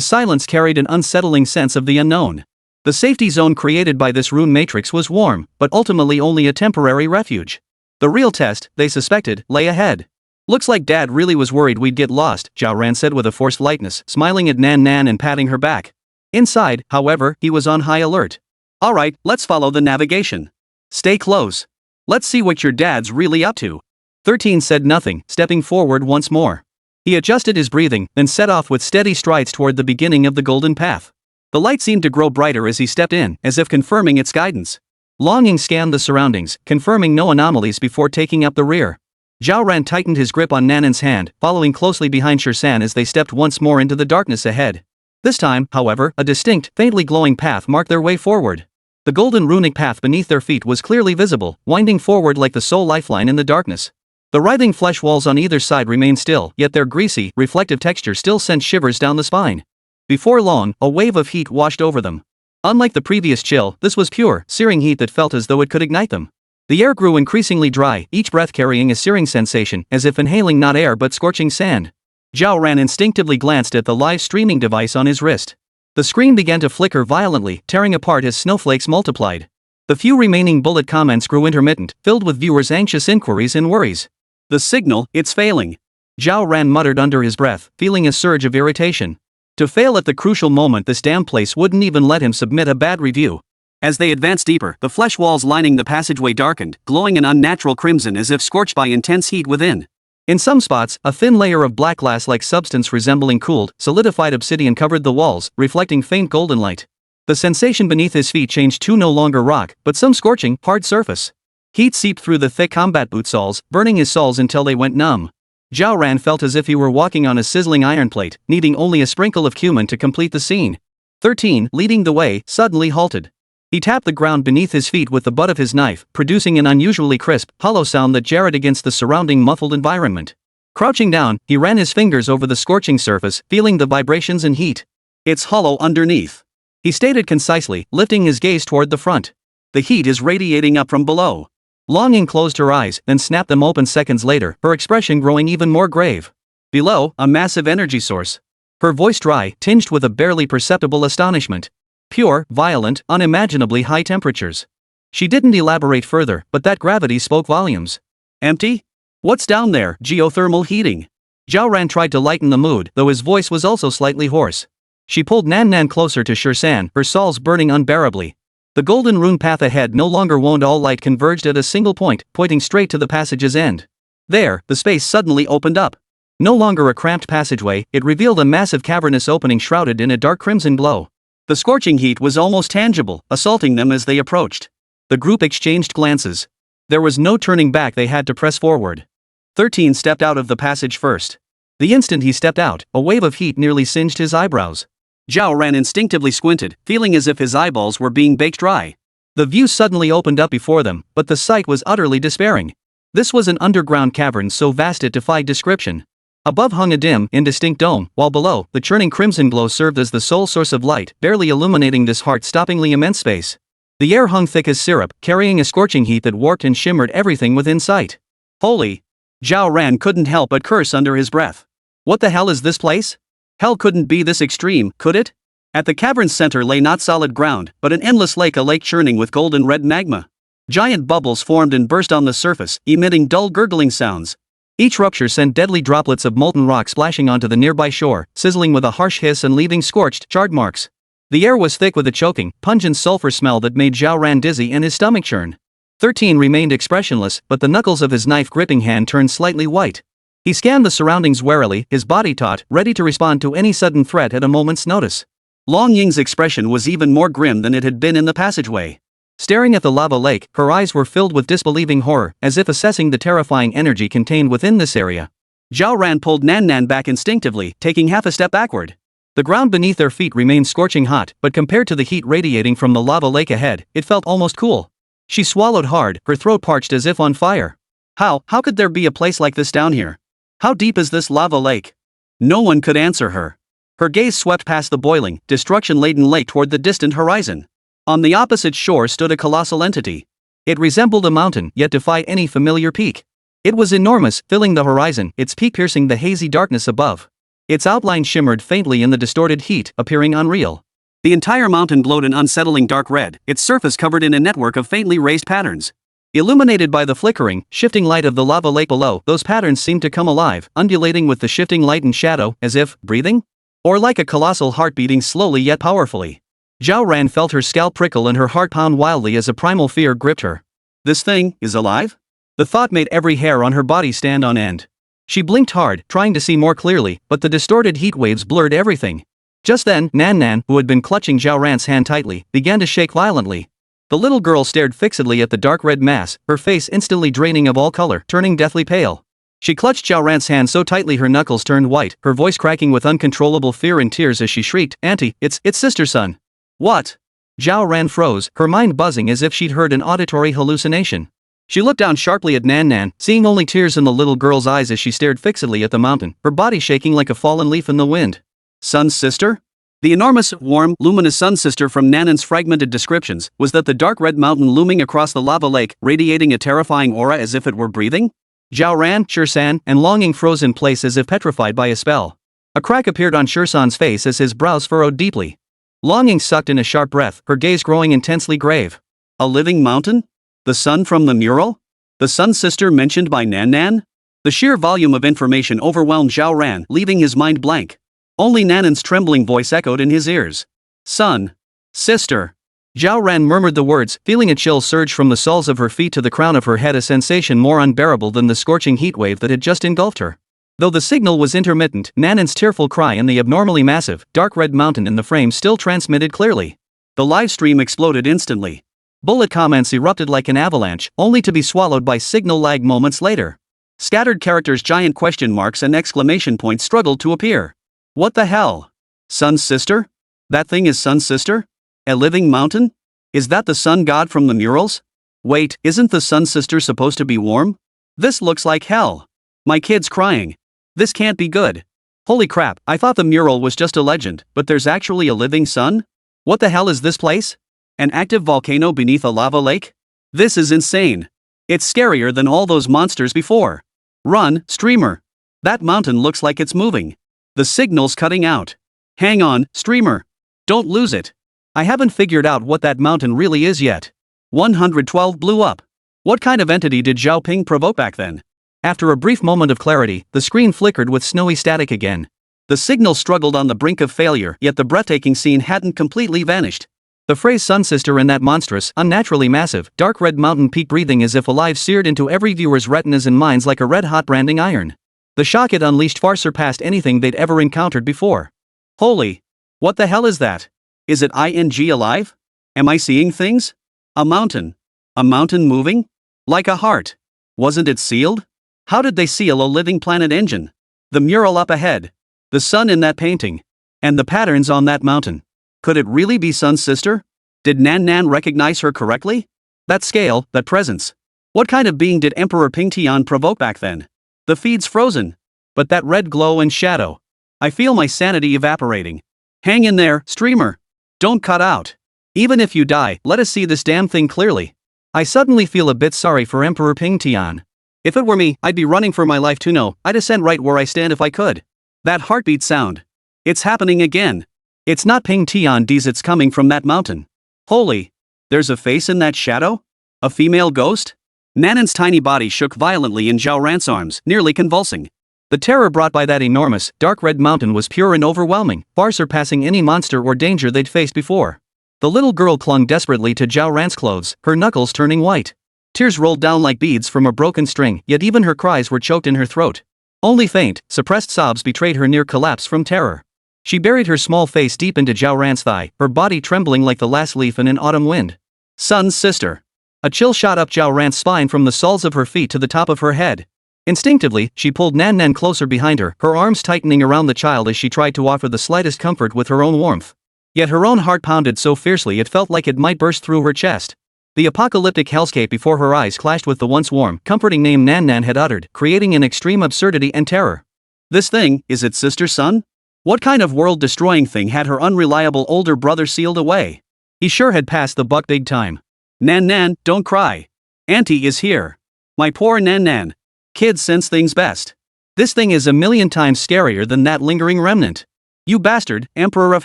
silence carried an unsettling sense of the unknown. The safety zone created by this rune matrix was warm, but ultimately only a temporary refuge. The real test, they suspected, lay ahead. Looks like Dad really was worried we'd get lost, Zhao Ran said with a forced lightness, smiling at Nan Nan and patting her back. Inside, however, he was on high alert. Alright, let's follow the navigation. Stay close. Let's see what your dad's really up to. 13 said nothing, stepping forward once more. He adjusted his breathing, then set off with steady strides toward the beginning of the golden path. The light seemed to grow brighter as he stepped in, as if confirming its guidance. Long Ying scanned the surroundings, confirming no anomalies before taking up the rear. Zhao Ran tightened his grip on Nanan's hand, following closely behind Shirsan as they stepped once more into the darkness ahead. This time, however, a distinct, faintly glowing path marked their way forward. The golden runic path beneath their feet was clearly visible, winding forward like the sole lifeline in the darkness. The writhing flesh walls on either side remained still, yet their greasy, reflective texture still sent shivers down the spine. Before long, a wave of heat washed over them. Unlike the previous chill, this was pure, searing heat that felt as though it could ignite them. The air grew increasingly dry, each breath carrying a searing sensation, as if inhaling not air but scorching sand. Zhao Ran instinctively glanced at the live streaming device on his wrist. The screen began to flicker violently, tearing apart as snowflakes multiplied. The few remaining bullet comments grew intermittent, filled with viewers' anxious inquiries and worries. "The signal, it's failing," Zhao Ran muttered under his breath, feeling a surge of irritation. To fail at the crucial moment, this damn place wouldn't even let him submit a bad review. As they advanced deeper, the flesh walls lining the passageway darkened, glowing an unnatural crimson as if scorched by intense heat within. In some spots, a thin layer of black glass-like substance resembling cooled, solidified obsidian covered the walls, reflecting faint golden light. The sensation beneath his feet changed to no longer rock, but some scorching, hard surface. Heat seeped through the thick combat boot soles, burning his soles until they went numb. Zhao Ran felt as if he were walking on a sizzling iron plate, needing only a sprinkle of cumin to complete the scene. 13, leading the way, suddenly halted. He tapped the ground beneath his feet with the butt of his knife, producing an unusually crisp, hollow sound that jarred against the surrounding muffled environment. Crouching down, he ran his fingers over the scorching surface, feeling the vibrations and heat. "It's hollow underneath," he stated concisely, lifting his gaze toward the front. "The heat is radiating up from below." Longing closed her eyes, then snapped them open seconds later, her expression growing even more grave. Below, a massive energy source. Her voice dry, tinged with a barely perceptible astonishment. Pure, violent, unimaginably high temperatures. She didn't elaborate further, but that gravity spoke volumes. "Empty? What's down there?" "Geothermal heating." Zhao Ran tried to lighten the mood, though his voice was also slightly hoarse. She pulled Nan closer to Shirsan, her soles burning unbearably. The golden rune path ahead no longer wound, all light converged at a single point, pointing straight to the passage's end. There, the space suddenly opened up. No longer a cramped passageway, it revealed a massive cavernous opening shrouded in a dark crimson glow. The scorching heat was almost tangible, assaulting them as they approached. The group exchanged glances. There was no turning back, they had to press forward. 13 stepped out of the passage first. The instant he stepped out, a wave of heat nearly singed his eyebrows. Zhao Ran instinctively squinted, feeling as if his eyeballs were being baked dry. The view suddenly opened up before them, but the sight was utterly despairing. This was an underground cavern so vast it defied description. Above hung a dim, indistinct dome, while below, the churning crimson glow served as the sole source of light, barely illuminating this heart-stoppingly immense space. The air hung thick as syrup, carrying a scorching heat that warped and shimmered everything within sight. "Holy!" Zhao Ran couldn't help but curse under his breath. "What the hell is this place? Hell couldn't be this extreme, could it?" At the cavern's center lay not solid ground, but an endless lake, a lake churning with golden red magma. Giant bubbles formed and burst on the surface, emitting dull gurgling sounds. Each rupture sent deadly droplets of molten rock splashing onto the nearby shore, sizzling with a harsh hiss and leaving scorched, charred marks. The air was thick with a choking, pungent sulfur smell that made Zhao Ran dizzy and his stomach churn. 13 remained expressionless, but the knuckles of his knife-gripping hand turned slightly white. He scanned the surroundings warily, his body taut, ready to respond to any sudden threat at a moment's notice. Long Ying's expression was even more grim than it had been in the passageway. Staring at the lava lake, her eyes were filled with disbelieving horror, as if assessing the terrifying energy contained within this area. Zhao Ran pulled Nan back instinctively, taking half a step backward. The ground beneath their feet remained scorching hot, but compared to the heat radiating from the lava lake ahead, it felt almost cool. She swallowed hard, her throat parched as if on fire. How could there be a place like this down here? How deep is this lava lake? No one could answer her. Her gaze swept past the boiling, destruction-laden lake toward the distant horizon. On the opposite shore stood a colossal entity. It resembled a mountain, yet defied any familiar peak. It was enormous, filling the horizon, its peak piercing the hazy darkness above. Its outline shimmered faintly in the distorted heat, appearing unreal. The entire mountain glowed an unsettling dark red, its surface covered in a network of faintly raised patterns. Illuminated by the flickering, shifting light of the lava lake below, those patterns seemed to come alive, undulating with the shifting light and shadow, as if breathing? Or like a colossal heart beating slowly yet powerfully. Zhao Ran felt her scalp prickle and her heart pound wildly as a primal fear gripped her. This thing is alive? The thought made every hair on her body stand on end. She blinked hard, trying to see more clearly, but the distorted heat waves blurred everything. Just then, Nan, who had been clutching Zhao Ran's hand tightly, began to shake violently. The little girl stared fixedly at the dark red mass, her face instantly draining of all color, turning deathly pale. She clutched Zhao Ran's hand so tightly her knuckles turned white, her voice cracking with uncontrollable fear and tears as she shrieked, "Auntie, it's sister son." "What?" Zhao Ran froze, her mind buzzing as if she'd heard an auditory hallucination. She looked down sharply at Nan Nan, seeing only tears in the little girl's eyes as she stared fixedly at the mountain, her body shaking like a fallen leaf in the wind. Sun's sister? The enormous, warm, luminous sun sister from Nanan's fragmented descriptions was that the dark red mountain looming across the lava lake, radiating a terrifying aura as if it were breathing? Zhao Ran, Shirsan, and Longing froze in place as if petrified by a spell. A crack appeared on Shirsan's face as his brows furrowed deeply. Longing sucked in a sharp breath, her gaze growing intensely grave. A living mountain? The sun from the mural? The sun sister mentioned by Nan Nan? The sheer volume of information overwhelmed Zhao Ran, leaving his mind blank. Only Nanan's trembling voice echoed in his ears. Sun. Sister. Zhao Ran murmured the words, feeling a chill surge from the soles of her feet to the crown of her head, a sensation more unbearable than the scorching heatwave that had just engulfed her. Though the signal was intermittent, Nanan's tearful cry and the abnormally massive, dark red mountain in the frame still transmitted clearly. The live stream exploded instantly. Bullet comments erupted like an avalanche, only to be swallowed by signal lag moments later. Scattered characters, giant question marks and exclamation points struggled to appear. What the hell? Sun's sister? That thing is Sun's sister? A living mountain? Is that the sun god from the murals? Wait, isn't the sun sister supposed to be warm? This looks like hell. My kid's crying. This can't be good. Holy crap, I thought the mural was just a legend, but there's actually a living sun? What the hell is this place? An active volcano beneath a lava lake? This is insane. It's scarier than all those monsters before. Run, streamer. That mountain looks like it's moving. The signal's cutting out. Hang on, streamer. Don't lose it. I haven't figured out what that mountain really is yet. 112 blew up. What kind of entity did Zhao Ping provoke back then? After a brief moment of clarity, the screen flickered with snowy static again. The signal struggled on the brink of failure, yet the breathtaking scene hadn't completely vanished. The phrase sun sister and that monstrous, unnaturally massive, dark red mountain peak breathing as if alive seared into every viewer's retinas and minds like a red-hot branding iron. The shock it unleashed far surpassed anything they'd ever encountered before. Holy! What the hell is that? Is it ING alive? Am I seeing things? A mountain. A mountain moving? Like a heart. Wasn't it sealed? How did they seal a living planet engine? The mural up ahead. The sun in that painting. And the patterns on that mountain. Could it really be Sun's sister? Did Nan Nan recognize her correctly? That scale, that presence. What kind of being did Emperor Ping Tian provoke back then? The feed's frozen. But that red glow and shadow. I feel my sanity evaporating. Hang in there, streamer. Don't cut out. Even if you die, let us see this damn thing clearly. I suddenly feel a bit sorry for Emperor Ping Tian. If it were me, I'd be running for my life to know. I'd ascend right where I stand if I could. That heartbeat sound. It's happening again. It's not Ping Tian D's, it's coming from that mountain. Holy. There's a face in that shadow? A female ghost? Nanan's tiny body shook violently in Zhao Ran's arms, nearly convulsing. The terror brought by that enormous, dark red mountain was pure and overwhelming, far surpassing any monster or danger they'd faced before. The little girl clung desperately to Zhao Ran's clothes, her knuckles turning white. Tears rolled down like beads from a broken string, yet even her cries were choked in her throat. Only faint, suppressed sobs betrayed her near collapse from terror. She buried her small face deep into Zhao Ran's thigh, her body trembling like the last leaf in an autumn wind. Sun's sister. A chill shot up Zhao Ran's spine from the soles of her feet to the top of her head. Instinctively, she pulled Nan Nan closer behind her, her arms tightening around the child as she tried to offer the slightest comfort with her own warmth. Yet her own heart pounded so fiercely it felt like it might burst through her chest. The apocalyptic hellscape before her eyes clashed with the once warm, comforting name Nan Nan had uttered, creating an extreme absurdity and terror. This thing, is it sister son? What kind of world-destroying thing had her unreliable older brother sealed away? He sure had passed the buck big time. Nan Nan, don't cry. Auntie is here. My poor Nan Nan. Kids sense things best. This thing is a million times scarier than that lingering remnant. You bastard, Emperor of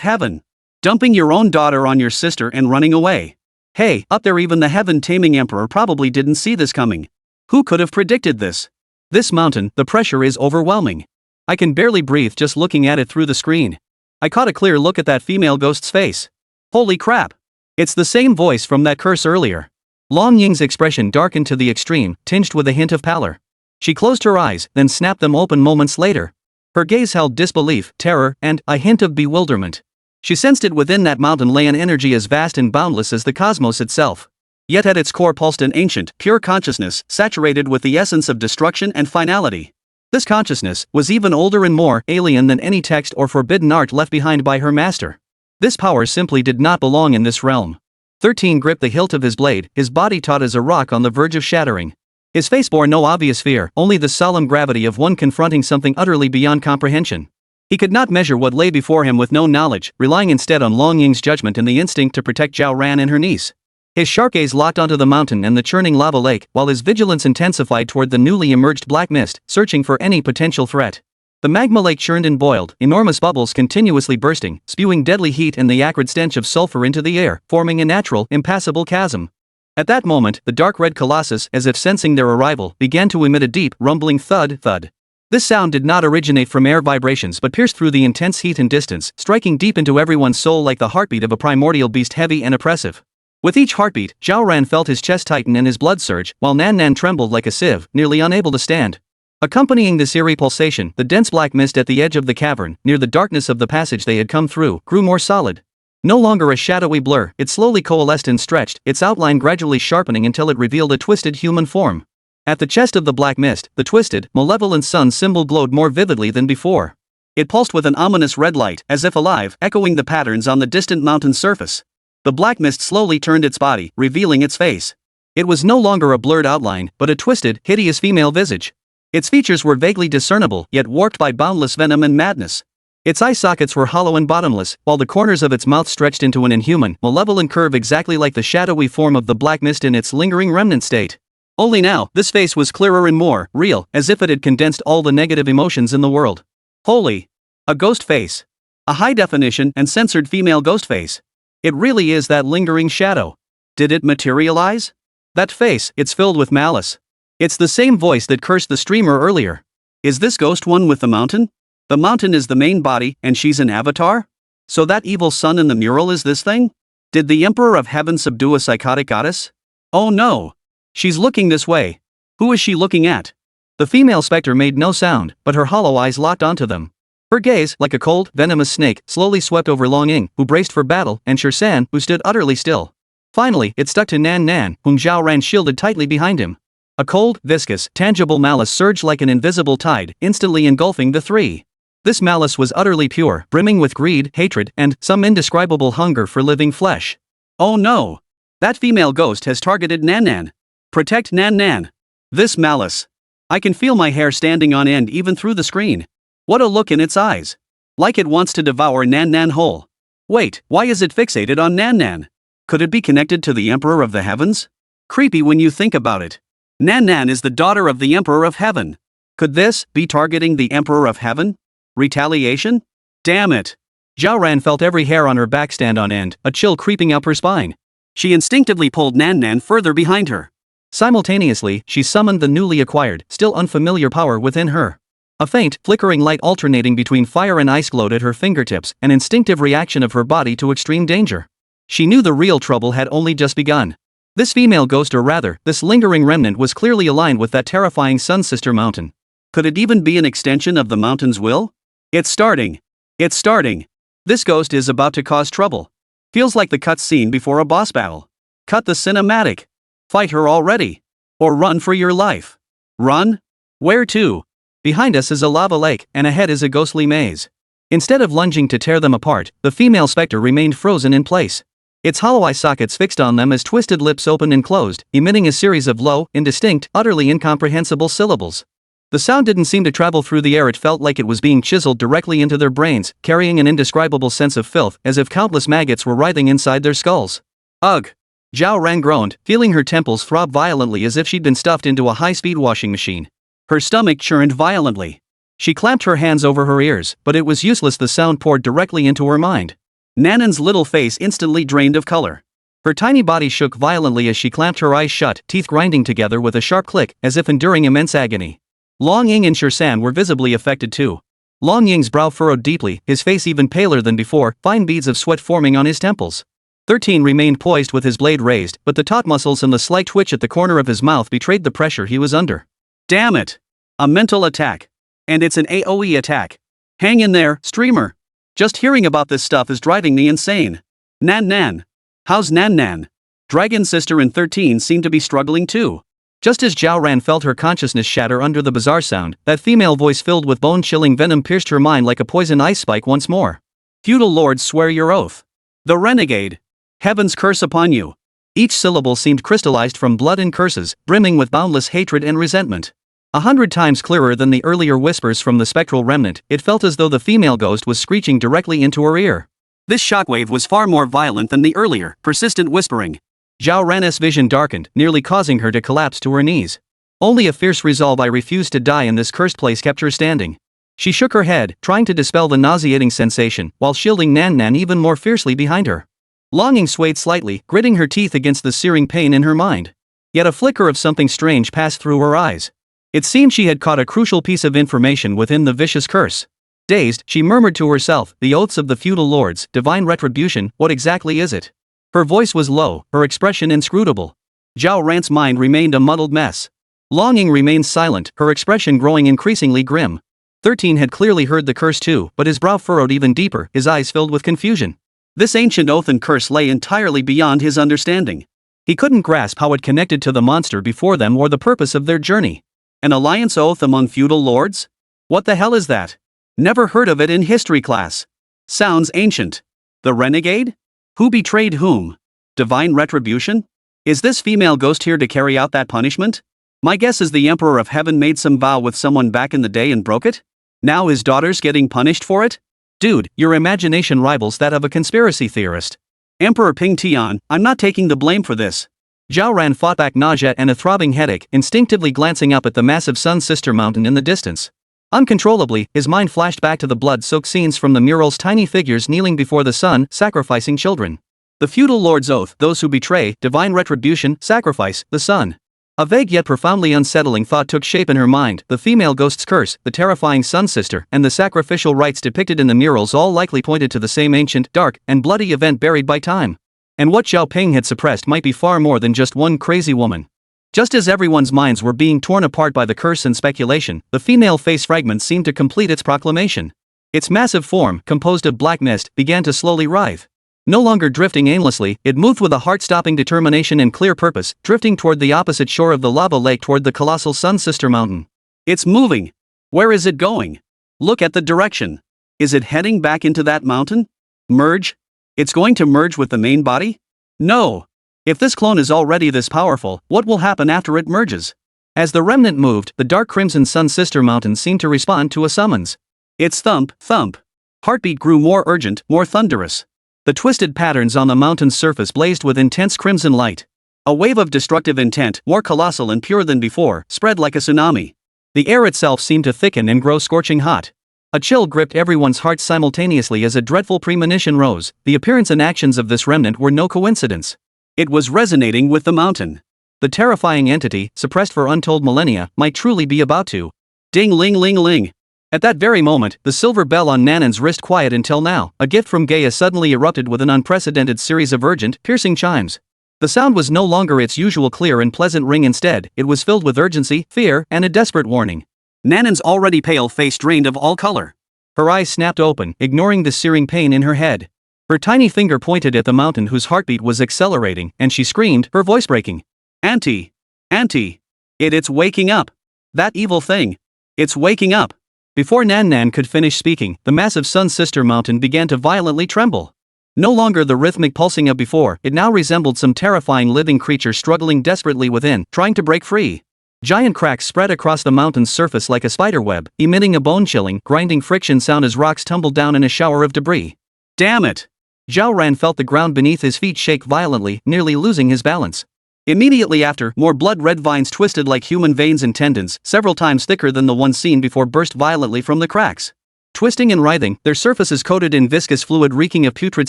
Heaven. Dumping your own daughter on your sister and running away. Hey, up there even the heaven-taming Emperor probably didn't see this coming. Who could have predicted this? This mountain, the pressure is overwhelming. I can barely breathe just looking at it through the screen. I caught a clear look at that female ghost's face. Holy crap. It's the same voice from that curse earlier. Long Ying's expression darkened to the extreme, tinged with a hint of pallor. She closed her eyes, then snapped them open moments later. Her gaze held disbelief, terror, and a hint of bewilderment. She sensed it within that mountain lay an energy as vast and boundless as the cosmos itself. Yet at its core pulsed an ancient, pure consciousness, saturated with the essence of destruction and finality. This consciousness was even older and more alien than any text or forbidden art left behind by her master. This power simply did not belong in this realm. 13 gripped the hilt of his blade, his body taut as a rock on the verge of shattering. His face bore no obvious fear, only the solemn gravity of one confronting something utterly beyond comprehension. He could not measure what lay before him with no knowledge, relying instead on Long Ying's judgment and the instinct to protect Zhao Ran and her niece. His sharp gaze locked onto the mountain and the churning lava lake, while his vigilance intensified toward the newly emerged black mist, searching for any potential threat. The magma lake churned and boiled, enormous bubbles continuously bursting, spewing deadly heat and the acrid stench of sulfur into the air, forming a natural, impassable chasm. At that moment, the dark red colossus, as if sensing their arrival, began to emit a deep, rumbling thud, thud. This sound did not originate from air vibrations but pierced through the intense heat and distance, striking deep into everyone's soul like the heartbeat of a primordial beast, heavy and oppressive. With each heartbeat, Zhao Ran felt his chest tighten and his blood surge, while Nan Nan trembled like a sieve, nearly unable to stand. Accompanying this eerie pulsation, the dense black mist at the edge of the cavern, near the darkness of the passage they had come through, grew more solid. No longer a shadowy blur, it slowly coalesced and stretched, its outline gradually sharpening until it revealed a twisted human form. At the chest of the black mist, the twisted, malevolent sun symbol glowed more vividly than before. It pulsed with an ominous red light, as if alive, echoing the patterns on the distant mountain surface. The black mist slowly turned its body, revealing its face. It was no longer a blurred outline, but a twisted, hideous female visage. Its features were vaguely discernible, yet warped by boundless venom and madness. Its eye sockets were hollow and bottomless, while the corners of its mouth stretched into an inhuman, malevolent curve exactly like the shadowy form of the black mist in its lingering remnant state. Only now, this face was clearer and more real, as if it had condensed all the negative emotions in the world. Holy! A ghost face. A high-definition and censored female ghost face. It really is that lingering shadow. Did it materialize? That face, it's filled with malice. It's the same voice that cursed the streamer earlier. Is this ghost one with the mountain? The mountain is the main body, and she's an avatar? So that evil sun in the mural is this thing? Did the Emperor of Heaven subdue a psychotic goddess? Oh no! She's looking this way. Who is she looking at? The female specter made no sound, but her hollow eyes locked onto them. Her gaze, like a cold, venomous snake, slowly swept over Long Ying, who braced for battle, and Shan, who stood utterly still. Finally, it stuck to Nan Nan, whom Zhao Ran shielded tightly behind him. A cold, viscous, tangible malice surged like an invisible tide, instantly engulfing the three. This malice was utterly pure, brimming with greed, hatred, and some indescribable hunger for living flesh. Oh no! That female ghost has targeted Nan Nan. Protect Nan Nan. This malice. I can feel my hair standing on end even through the screen. What a look in its eyes. Like it wants to devour Nan Nan whole. Wait, why is it fixated on Nan Nan? Could it be connected to the Emperor of the Heavens? Creepy when you think about it. Nan Nan is the daughter of the Emperor of Heaven. Could this be targeting the Emperor of Heaven? Retaliation? Damn it! Zhao Ran felt every hair on her back stand on end, a chill creeping up her spine. She instinctively pulled Nan Nan further behind her. Simultaneously, she summoned the newly acquired, still unfamiliar power within her. A faint, flickering light alternating between fire and ice glowed at her fingertips, an instinctive reaction of her body to extreme danger. She knew the real trouble had only just begun. This female ghost, or rather, this lingering remnant, was clearly aligned with that terrifying sun sister mountain. Could it even be an extension of the mountain's will? It's starting. It's starting. This ghost is about to cause trouble. Feels like the cut scene before a boss battle. Cut the cinematic. Fight her already. Or run for your life. Run? Where to? Behind us is a lava lake, and ahead is a ghostly maze. Instead of lunging to tear them apart, the female specter remained frozen in place. Its hollow eye sockets fixed on them as twisted lips opened and closed, emitting a series of low, indistinct, utterly incomprehensible syllables. The sound didn't seem to travel through the air, it felt like it was being chiseled directly into their brains, carrying an indescribable sense of filth, as if countless maggots were writhing inside their skulls. Ugh! Zhao Ran groaned, feeling her temples throb violently as if she'd been stuffed into a high-speed washing machine. Her stomach churned violently. She clamped her hands over her ears, but it was useless, the sound poured directly into her mind. Nanan's little face instantly drained of color. Her tiny body shook violently as she clamped her eyes shut, teeth grinding together with a sharp click, as if enduring immense agony. Long Ying and Shan were visibly affected too. Long Ying's brow furrowed deeply, his face even paler than before, fine beads of sweat forming on his temples. 13 remained poised with his blade raised, but the taut muscles and the slight twitch at the corner of his mouth betrayed the pressure he was under. Damn it! A mental attack. And it's an AoE attack. Hang in there, streamer. Just hearing about this stuff is driving me insane. Nan Nan. How's Nan Nan? Dragon Sister and 13 seemed to be struggling too. Just as Zhao Ran felt her consciousness shatter under the bizarre sound, that female voice filled with bone-chilling venom pierced her mind like a poison ice spike once more. Feudal lords, swear your oath. The renegade. Heaven's curse upon you. Each syllable seemed crystallized from blood and curses, brimming with boundless hatred and resentment. 100 times clearer than the earlier whispers from the spectral remnant, it felt as though the female ghost was screeching directly into her ear. This shockwave was far more violent than the earlier, persistent whispering. Zhao Ran's vision darkened, nearly causing her to collapse to her knees. Only a fierce resolve I refused to die in this cursed place kept her standing. She shook her head, trying to dispel the nauseating sensation, while shielding Nan Nan even more fiercely behind her. Longing swayed slightly, gritting her teeth against the searing pain in her mind. Yet a flicker of something strange passed through her eyes. It seemed she had caught a crucial piece of information within the vicious curse. Dazed, she murmured to herself, the oaths of the feudal lords, divine retribution, what exactly is it? Her voice was low, her expression inscrutable. Zhao Ran's mind remained a muddled mess. Longing remained silent, her expression growing increasingly grim. 13 had clearly heard the curse too, but his brow furrowed even deeper, his eyes filled with confusion. This ancient oath and curse lay entirely beyond his understanding. He couldn't grasp how it connected to the monster before them or the purpose of their journey. An alliance oath among feudal lords? What the hell is that? Never heard of it in history class. Sounds ancient. The renegade? Who betrayed whom? Divine retribution? Is this female ghost here to carry out that punishment? My guess is the Emperor of Heaven made some vow with someone back in the day and broke it? Now his daughter's getting punished for it? Dude, your imagination rivals that of a conspiracy theorist. Emperor Ping Tian, I'm not taking the blame for this. Zhao Ran fought back nausea and a throbbing headache, instinctively glancing up at the massive Sun Sister Mountain in the distance. Uncontrollably, his mind flashed back to the blood-soaked scenes from the mural's tiny figures kneeling before the sun, sacrificing children. The feudal lord's oath, those who betray, divine retribution, sacrifice, the sun. A vague yet profoundly unsettling thought took shape in her mind, the female ghost's curse, the terrifying Sun Sister, and the sacrificial rites depicted in the murals all likely pointed to the same ancient, dark, and bloody event buried by time. And what Zhao Ping had suppressed might be far more than just one crazy woman. Just as everyone's minds were being torn apart by the curse and speculation, the female face fragment seemed to complete its proclamation. Its massive form, composed of black mist, began to slowly writhe. No longer drifting aimlessly, it moved with a heart-stopping determination and clear purpose, drifting toward the opposite shore of the lava lake toward the colossal Sun Sister Mountain. It's moving. Where is it going? Look at the direction. Is it heading back into that mountain? Merge? It's going to merge with the main body? No. If this clone is already this powerful, what will happen after it merges? As the remnant moved, the dark crimson Sun Sister Mountain seemed to respond to a summons. Its thump, thump. Heartbeat grew more urgent, more thunderous. The twisted patterns on the mountain's surface blazed with intense crimson light. A wave of destructive intent, more colossal and pure than before, spread like a tsunami. The air itself seemed to thicken and grow scorching hot. A chill gripped everyone's hearts simultaneously as a dreadful premonition rose. The appearance and actions of this remnant were no coincidence. It was resonating with the mountain. The terrifying entity, suppressed for untold millennia, might truly be about to. Ding-ling-ling-ling. At that very moment, the silver bell on Nanan's wrist, quiet until now, a gift from Gaia, suddenly erupted with an unprecedented series of urgent, piercing chimes. The sound was no longer its usual clear and pleasant ring. Instead, it was filled with urgency, fear, and a desperate warning. Nanan's already pale face drained of all color. Her eyes snapped open, ignoring the searing pain in her head. Her tiny finger pointed at the mountain whose heartbeat was accelerating, and she screamed, her voice breaking. Auntie! Auntie! It's waking up! That evil thing! It's waking up! Before Nan Nan could finish speaking, the massive Sun Sister Mountain began to violently tremble. No longer the rhythmic pulsing of before, it now resembled some terrifying living creature struggling desperately within, trying to break free. Giant cracks spread across the mountain's surface like a spiderweb, emitting a bone-chilling, grinding friction sound as rocks tumbled down in a shower of debris. Damn it! Zhao Ran felt the ground beneath his feet shake violently, nearly losing his balance. Immediately after, more blood-red vines twisted like human veins and tendons, several times thicker than the one seen before, burst violently from the cracks. Twisting and writhing, their surfaces coated in viscous fluid reeking of putrid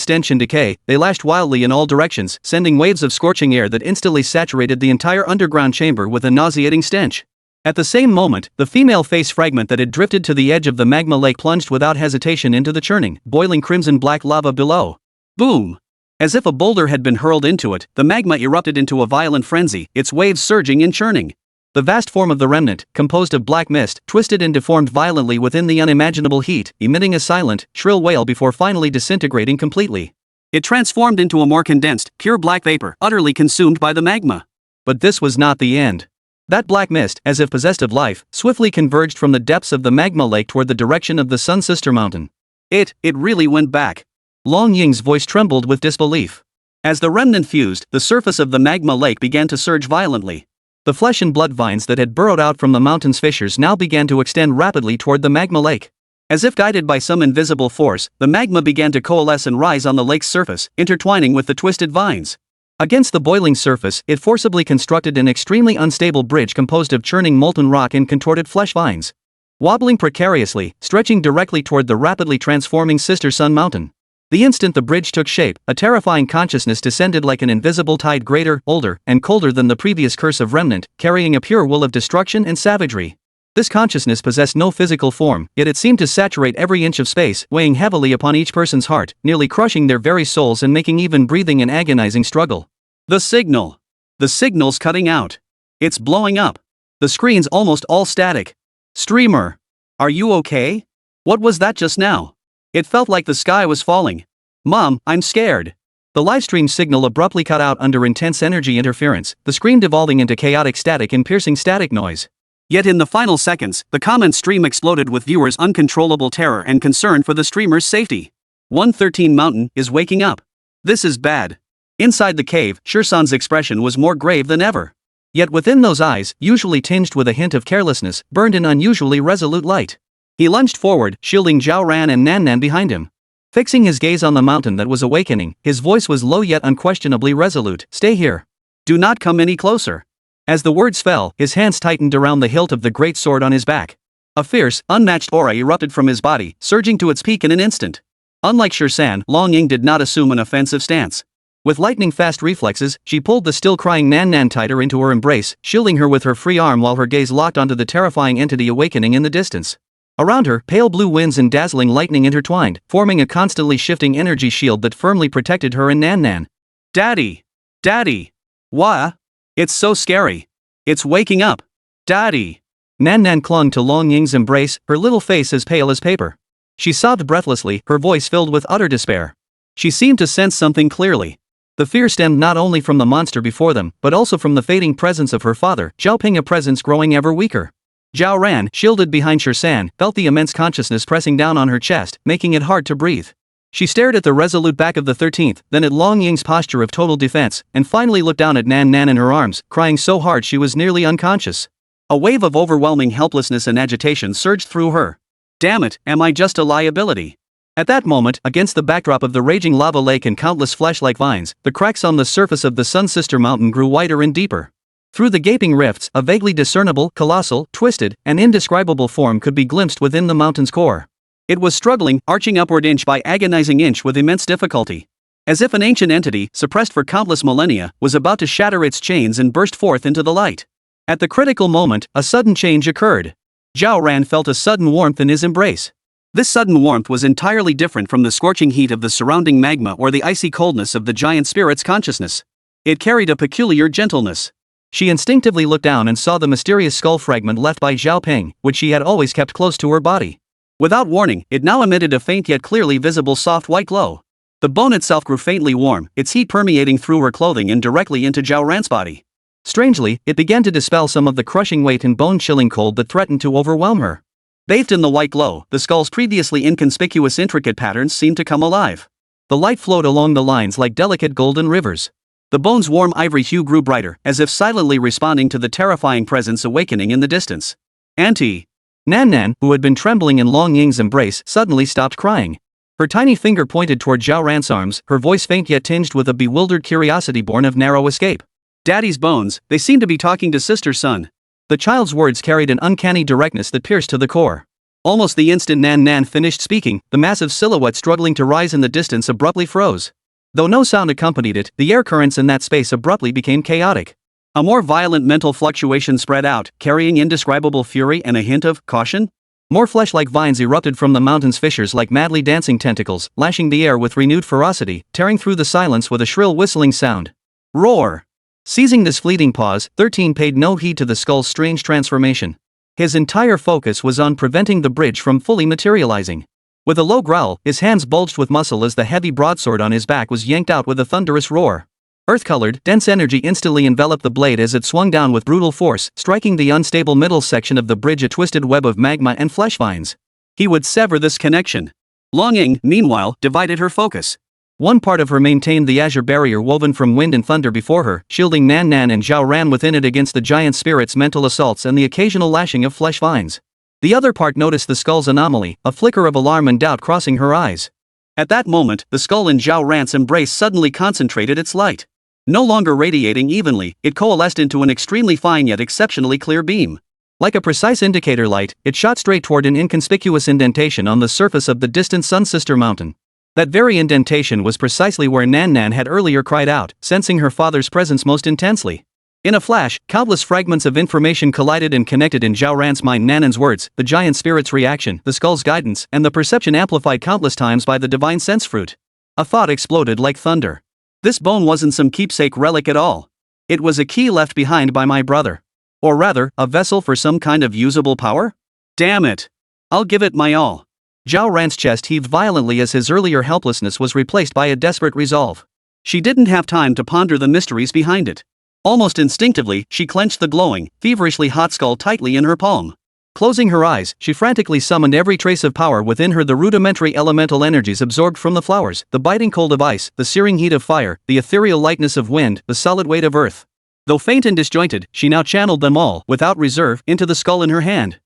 stench and decay, they lashed wildly in all directions, sending waves of scorching air that instantly saturated the entire underground chamber with a nauseating stench. At the same moment, the female face fragment that had drifted to the edge of the magma lake plunged without hesitation into the churning, boiling crimson-black lava below. Boom! As if a boulder had been hurled into it, the magma erupted into a violent frenzy, its waves surging and churning. The vast form of the remnant, composed of black mist, twisted and deformed violently within the unimaginable heat, emitting a silent, shrill wail before finally disintegrating completely. It transformed into a more condensed, pure black vapor, utterly consumed by the magma. But this was not the end. That black mist, as if possessed of life, swiftly converged from the depths of the magma lake toward the direction of the Sun Sister Mountain. It really went back. Long Ying's voice trembled with disbelief. As the remnant fused, the surface of the magma lake began to surge violently. The flesh and blood vines that had burrowed out from the mountain's fissures now began to extend rapidly toward the magma lake. As if guided by some invisible force, the magma began to coalesce and rise on the lake's surface, intertwining with the twisted vines. Against the boiling surface, it forcibly constructed an extremely unstable bridge composed of churning molten rock and contorted flesh vines. Wobbling precariously, stretching directly toward the rapidly transforming Sister Sun Mountain. The instant the bridge took shape, a terrifying consciousness descended like an invisible tide, greater, older, and colder than the previous curse of remnant, carrying a pure will of destruction and savagery. This consciousness possessed no physical form, yet it seemed to saturate every inch of space, weighing heavily upon each person's heart, nearly crushing their very souls and making even breathing an agonizing struggle. The signal. The signal's cutting out. It's blowing up. The screen's almost all static. Streamer. Are you okay? What was that just now? It felt like the sky was falling. Mom, I'm scared. The livestream signal abruptly cut out under intense energy interference, the screen devolving into chaotic static and piercing static noise. Yet in the final seconds, the comment stream exploded with viewers' uncontrollable terror and concern for the streamer's safety. 113 Mountain is waking up. This is bad. Inside the cave, Shirsan's expression was more grave than ever. Yet within those eyes, usually tinged with a hint of carelessness, burned an unusually resolute light. He lunged forward, shielding Zhao Ran and Nan Nan behind him. Fixing his gaze on the mountain that was awakening, his voice was low yet unquestionably resolute. Stay here. Do not come any closer. As the words fell, his hands tightened around the hilt of the great sword on his back. A fierce, unmatched aura erupted from his body, surging to its peak in an instant. Unlike Shirsan, Long Ying did not assume an offensive stance. With lightning-fast reflexes, she pulled the still-crying Nan Nan tighter into her embrace, shielding her with her free arm while her gaze locked onto the terrifying entity awakening in the distance. Around her, pale blue winds and dazzling lightning intertwined, forming a constantly shifting energy shield that firmly protected her and Nan Nan. Daddy! Daddy! Wha? It's so scary. It's waking up. Daddy! Nan Nan clung to Long Ying's embrace, her little face as pale as paper. She sobbed breathlessly, her voice filled with utter despair. She seemed to sense something clearly. The fear stemmed not only from the monster before them, but also from the fading presence of her father, Zhao Ping, a presence growing ever weaker. Zhao Ran, shielded behind Shirsan, felt the immense consciousness pressing down on her chest, making it hard to breathe. She stared at the resolute back of the 13th, then at Long Ying's posture of total defense, and finally looked down at Nan Nan in her arms, crying so hard she was nearly unconscious. A wave of overwhelming helplessness and agitation surged through her. Damn it, am I just a liability? At that moment, against the backdrop of the raging lava lake and countless flesh-like vines, the cracks on the surface of the Sun Sister Mountain grew wider and deeper. Through the gaping rifts, a vaguely discernible, colossal, twisted, and indescribable form could be glimpsed within the mountain's core. It was struggling, arching upward inch by agonizing inch with immense difficulty. As if an ancient entity, suppressed for countless millennia, was about to shatter its chains and burst forth into the light. At the critical moment, a sudden change occurred. Zhao Ran felt a sudden warmth in his embrace. This sudden warmth was entirely different from the scorching heat of the surrounding magma or the icy coldness of the giant spirit's consciousness. It carried a peculiar gentleness. She instinctively looked down and saw the mysterious skull fragment left by Zhao Ping, which she had always kept close to her body. Without warning, it now emitted a faint yet clearly visible soft white glow. The bone itself grew faintly warm, its heat permeating through her clothing and directly into Zhao Ran's body. Strangely, it began to dispel some of the crushing weight and bone-chilling cold that threatened to overwhelm her. Bathed in the white glow, the skull's previously inconspicuous intricate patterns seemed to come alive. The light flowed along the lines like delicate golden rivers. The bone's warm ivory hue grew brighter, as if silently responding to the terrifying presence awakening in the distance. Auntie! Nan Nan, who had been trembling in Long Ying's embrace, suddenly stopped crying. Her tiny finger pointed toward Zhao Ran's arms, her voice faint yet tinged with a bewildered curiosity born of narrow escape. Daddy's bones, they seem to be talking to Sister Sun. The child's words carried an uncanny directness that pierced to the core. Almost the instant Nan Nan finished speaking, the massive silhouette struggling to rise in the distance abruptly froze. Though no sound accompanied it, the air currents in that space abruptly became chaotic. A more violent mental fluctuation spread out, carrying indescribable fury and a hint of caution. More flesh-like vines erupted from the mountain's fissures like madly dancing tentacles, lashing the air with renewed ferocity, tearing through the silence with a shrill whistling sound. Roar! Seizing this fleeting pause, 13 paid no heed to the skull's strange transformation. His entire focus was on preventing the bridge from fully materializing. With a low growl, his hands bulged with muscle as the heavy broadsword on his back was yanked out with a thunderous roar. Earth-colored, dense energy instantly enveloped the blade as it swung down with brutal force, striking the unstable middle section of the bridge, a twisted web of magma and flesh vines. He would sever this connection. Longing, meanwhile, divided her focus. One part of her maintained the azure barrier woven from wind and thunder before her, shielding Nan Nan and Zhao Ran within it against the giant spirit's mental assaults and the occasional lashing of flesh vines. The other part noticed the skull's anomaly, a flicker of alarm and doubt crossing her eyes. At that moment, the skull in Zhao Ran's embrace suddenly concentrated its light. No longer radiating evenly, it coalesced into an extremely fine yet exceptionally clear beam. Like a precise indicator light, it shot straight toward an inconspicuous indentation on the surface of the distant Sun Sister Mountain. That very indentation was precisely where Nan Nan had earlier cried out, sensing her father's presence most intensely. In a flash, countless fragments of information collided and connected in Zhao Ran's mind: Nan Nan's words, the giant spirit's reaction, the skull's guidance, and the perception amplified countless times by the divine sense fruit. A thought exploded like thunder. This bone wasn't some keepsake relic at all. It was a key left behind by my brother. Or rather, a vessel for some kind of usable power? Damn it! I'll give it my all. Zhao Ran's chest heaved violently as his earlier helplessness was replaced by a desperate resolve. She didn't have time to ponder the mysteries behind it. Almost instinctively, she clenched the glowing, feverishly hot skull tightly in her palm. Closing her eyes, she frantically summoned every trace of power within her: the rudimentary elemental energies absorbed from the flowers, the biting cold of ice, the searing heat of fire, the ethereal lightness of wind, the solid weight of earth. Though faint and disjointed, she now channeled them all, without reserve, into the skull in her hand.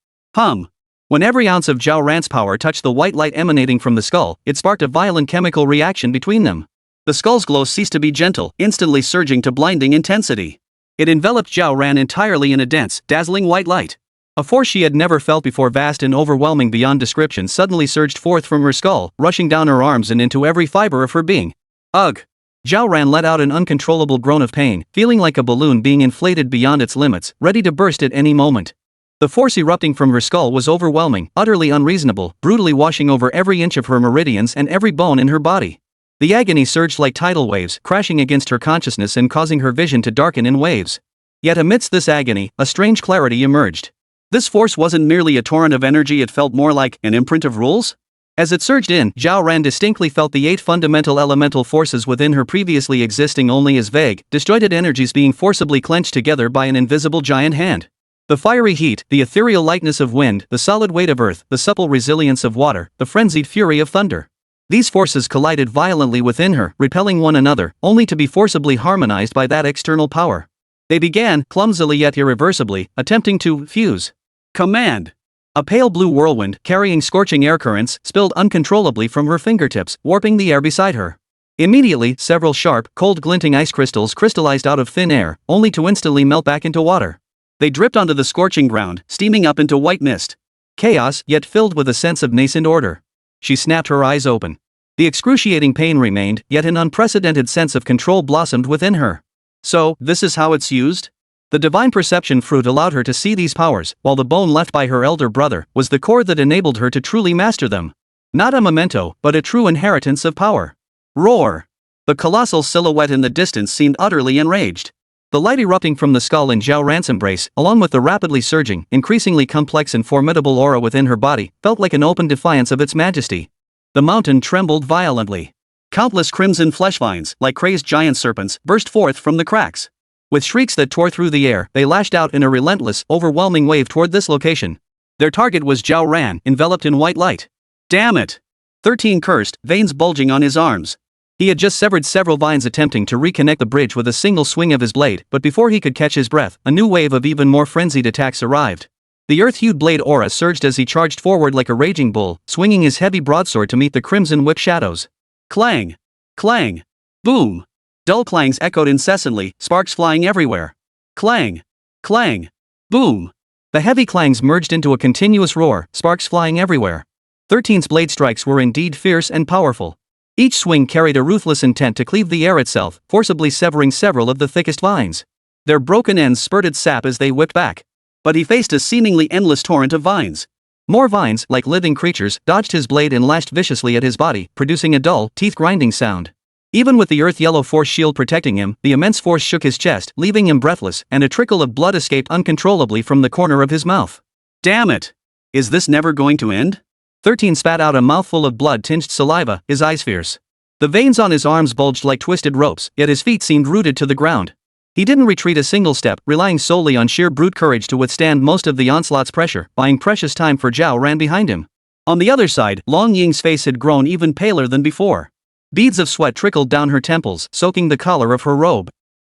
When every ounce of Zhao Ran's power touched the white light emanating from the skull, it sparked a violent chemical reaction between them. The skull's glow ceased to be gentle, instantly surging to blinding intensity. It enveloped Zhao Ran entirely in a dense, dazzling white light. A force she had never felt before, vast and overwhelming beyond description, suddenly surged forth from her skull, rushing down her arms and into every fiber of her being. Ugh! Zhao Ran let out an uncontrollable groan of pain, feeling like a balloon being inflated beyond its limits, ready to burst at any moment. The force erupting from her skull was overwhelming, utterly unreasonable, brutally washing over every inch of her meridians and every bone in her body. The agony surged like tidal waves, crashing against her consciousness and causing her vision to darken in waves. Yet amidst this agony, a strange clarity emerged. This force wasn't merely a torrent of energy, it felt more like an imprint of rules? As it surged in, Zhao Ran distinctly felt the 8 fundamental elemental forces within her, previously existing only as vague, disjointed energies, being forcibly clenched together by an invisible giant hand. The fiery heat, the ethereal lightness of wind, the solid weight of earth, the supple resilience of water, the frenzied fury of thunder. These forces collided violently within her, repelling one another, only to be forcibly harmonized by that external power. They began, clumsily yet irreversibly, attempting to fuse. Command! A pale blue whirlwind, carrying scorching air currents, spilled uncontrollably from her fingertips, warping the air beside her. Immediately, several sharp, cold glinting ice crystals crystallized out of thin air, only to instantly melt back into water. They dripped onto the scorching ground, steaming up into white mist. Chaos, yet filled with a sense of nascent order. She snapped her eyes open. The excruciating pain remained, yet an unprecedented sense of control blossomed within her. So, this is how it's used? The divine perception fruit allowed her to see these powers, while the bone left by her elder brother was the core that enabled her to truly master them. Not a memento, but a true inheritance of power. Roar! The colossal silhouette in the distance seemed utterly enraged. The light erupting from the skull in Zhao Ran's embrace, along with the rapidly surging, increasingly complex and formidable aura within her body, felt like an open defiance of its majesty. The mountain trembled violently. Countless crimson flesh vines, like crazed giant serpents, burst forth from the cracks. With shrieks that tore through the air, they lashed out in a relentless, overwhelming wave toward this location. Their target was Zhao Ran, enveloped in white light. Damn it! 13 cursed, veins bulging on his arms. He had just severed several vines attempting to reconnect the bridge with a single swing of his blade, but before he could catch his breath, a new wave of even more frenzied attacks arrived. The earth-hued blade aura surged as he charged forward like a raging bull, swinging his heavy broadsword to meet the crimson whip shadows. Clang! Clang! Boom! Dull clangs echoed incessantly, sparks flying everywhere. Clang! Clang! Boom! The heavy clangs merged into a continuous roar, sparks flying everywhere. 13's blade strikes were indeed fierce and powerful. Each swing carried a ruthless intent to cleave the air itself, forcibly severing several of the thickest vines. Their broken ends spurted sap as they whipped back. But he faced a seemingly endless torrent of vines. More vines, like living creatures, dodged his blade and lashed viciously at his body, producing a dull, teeth-grinding sound. Even with the earth-yellow force shield protecting him, the immense force shook his chest, leaving him breathless, and a trickle of blood escaped uncontrollably from the corner of his mouth. Damn it! Is this never going to end? 13 spat out a mouthful of blood-tinged saliva, his eyes fierce. The veins on his arms bulged like twisted ropes, yet his feet seemed rooted to the ground. He didn't retreat a single step, relying solely on sheer brute courage to withstand most of the onslaught's pressure, buying precious time for Zhao Ran behind him. On the other side, Long Ying's face had grown even paler than before. Beads of sweat trickled down her temples, soaking the collar of her robe.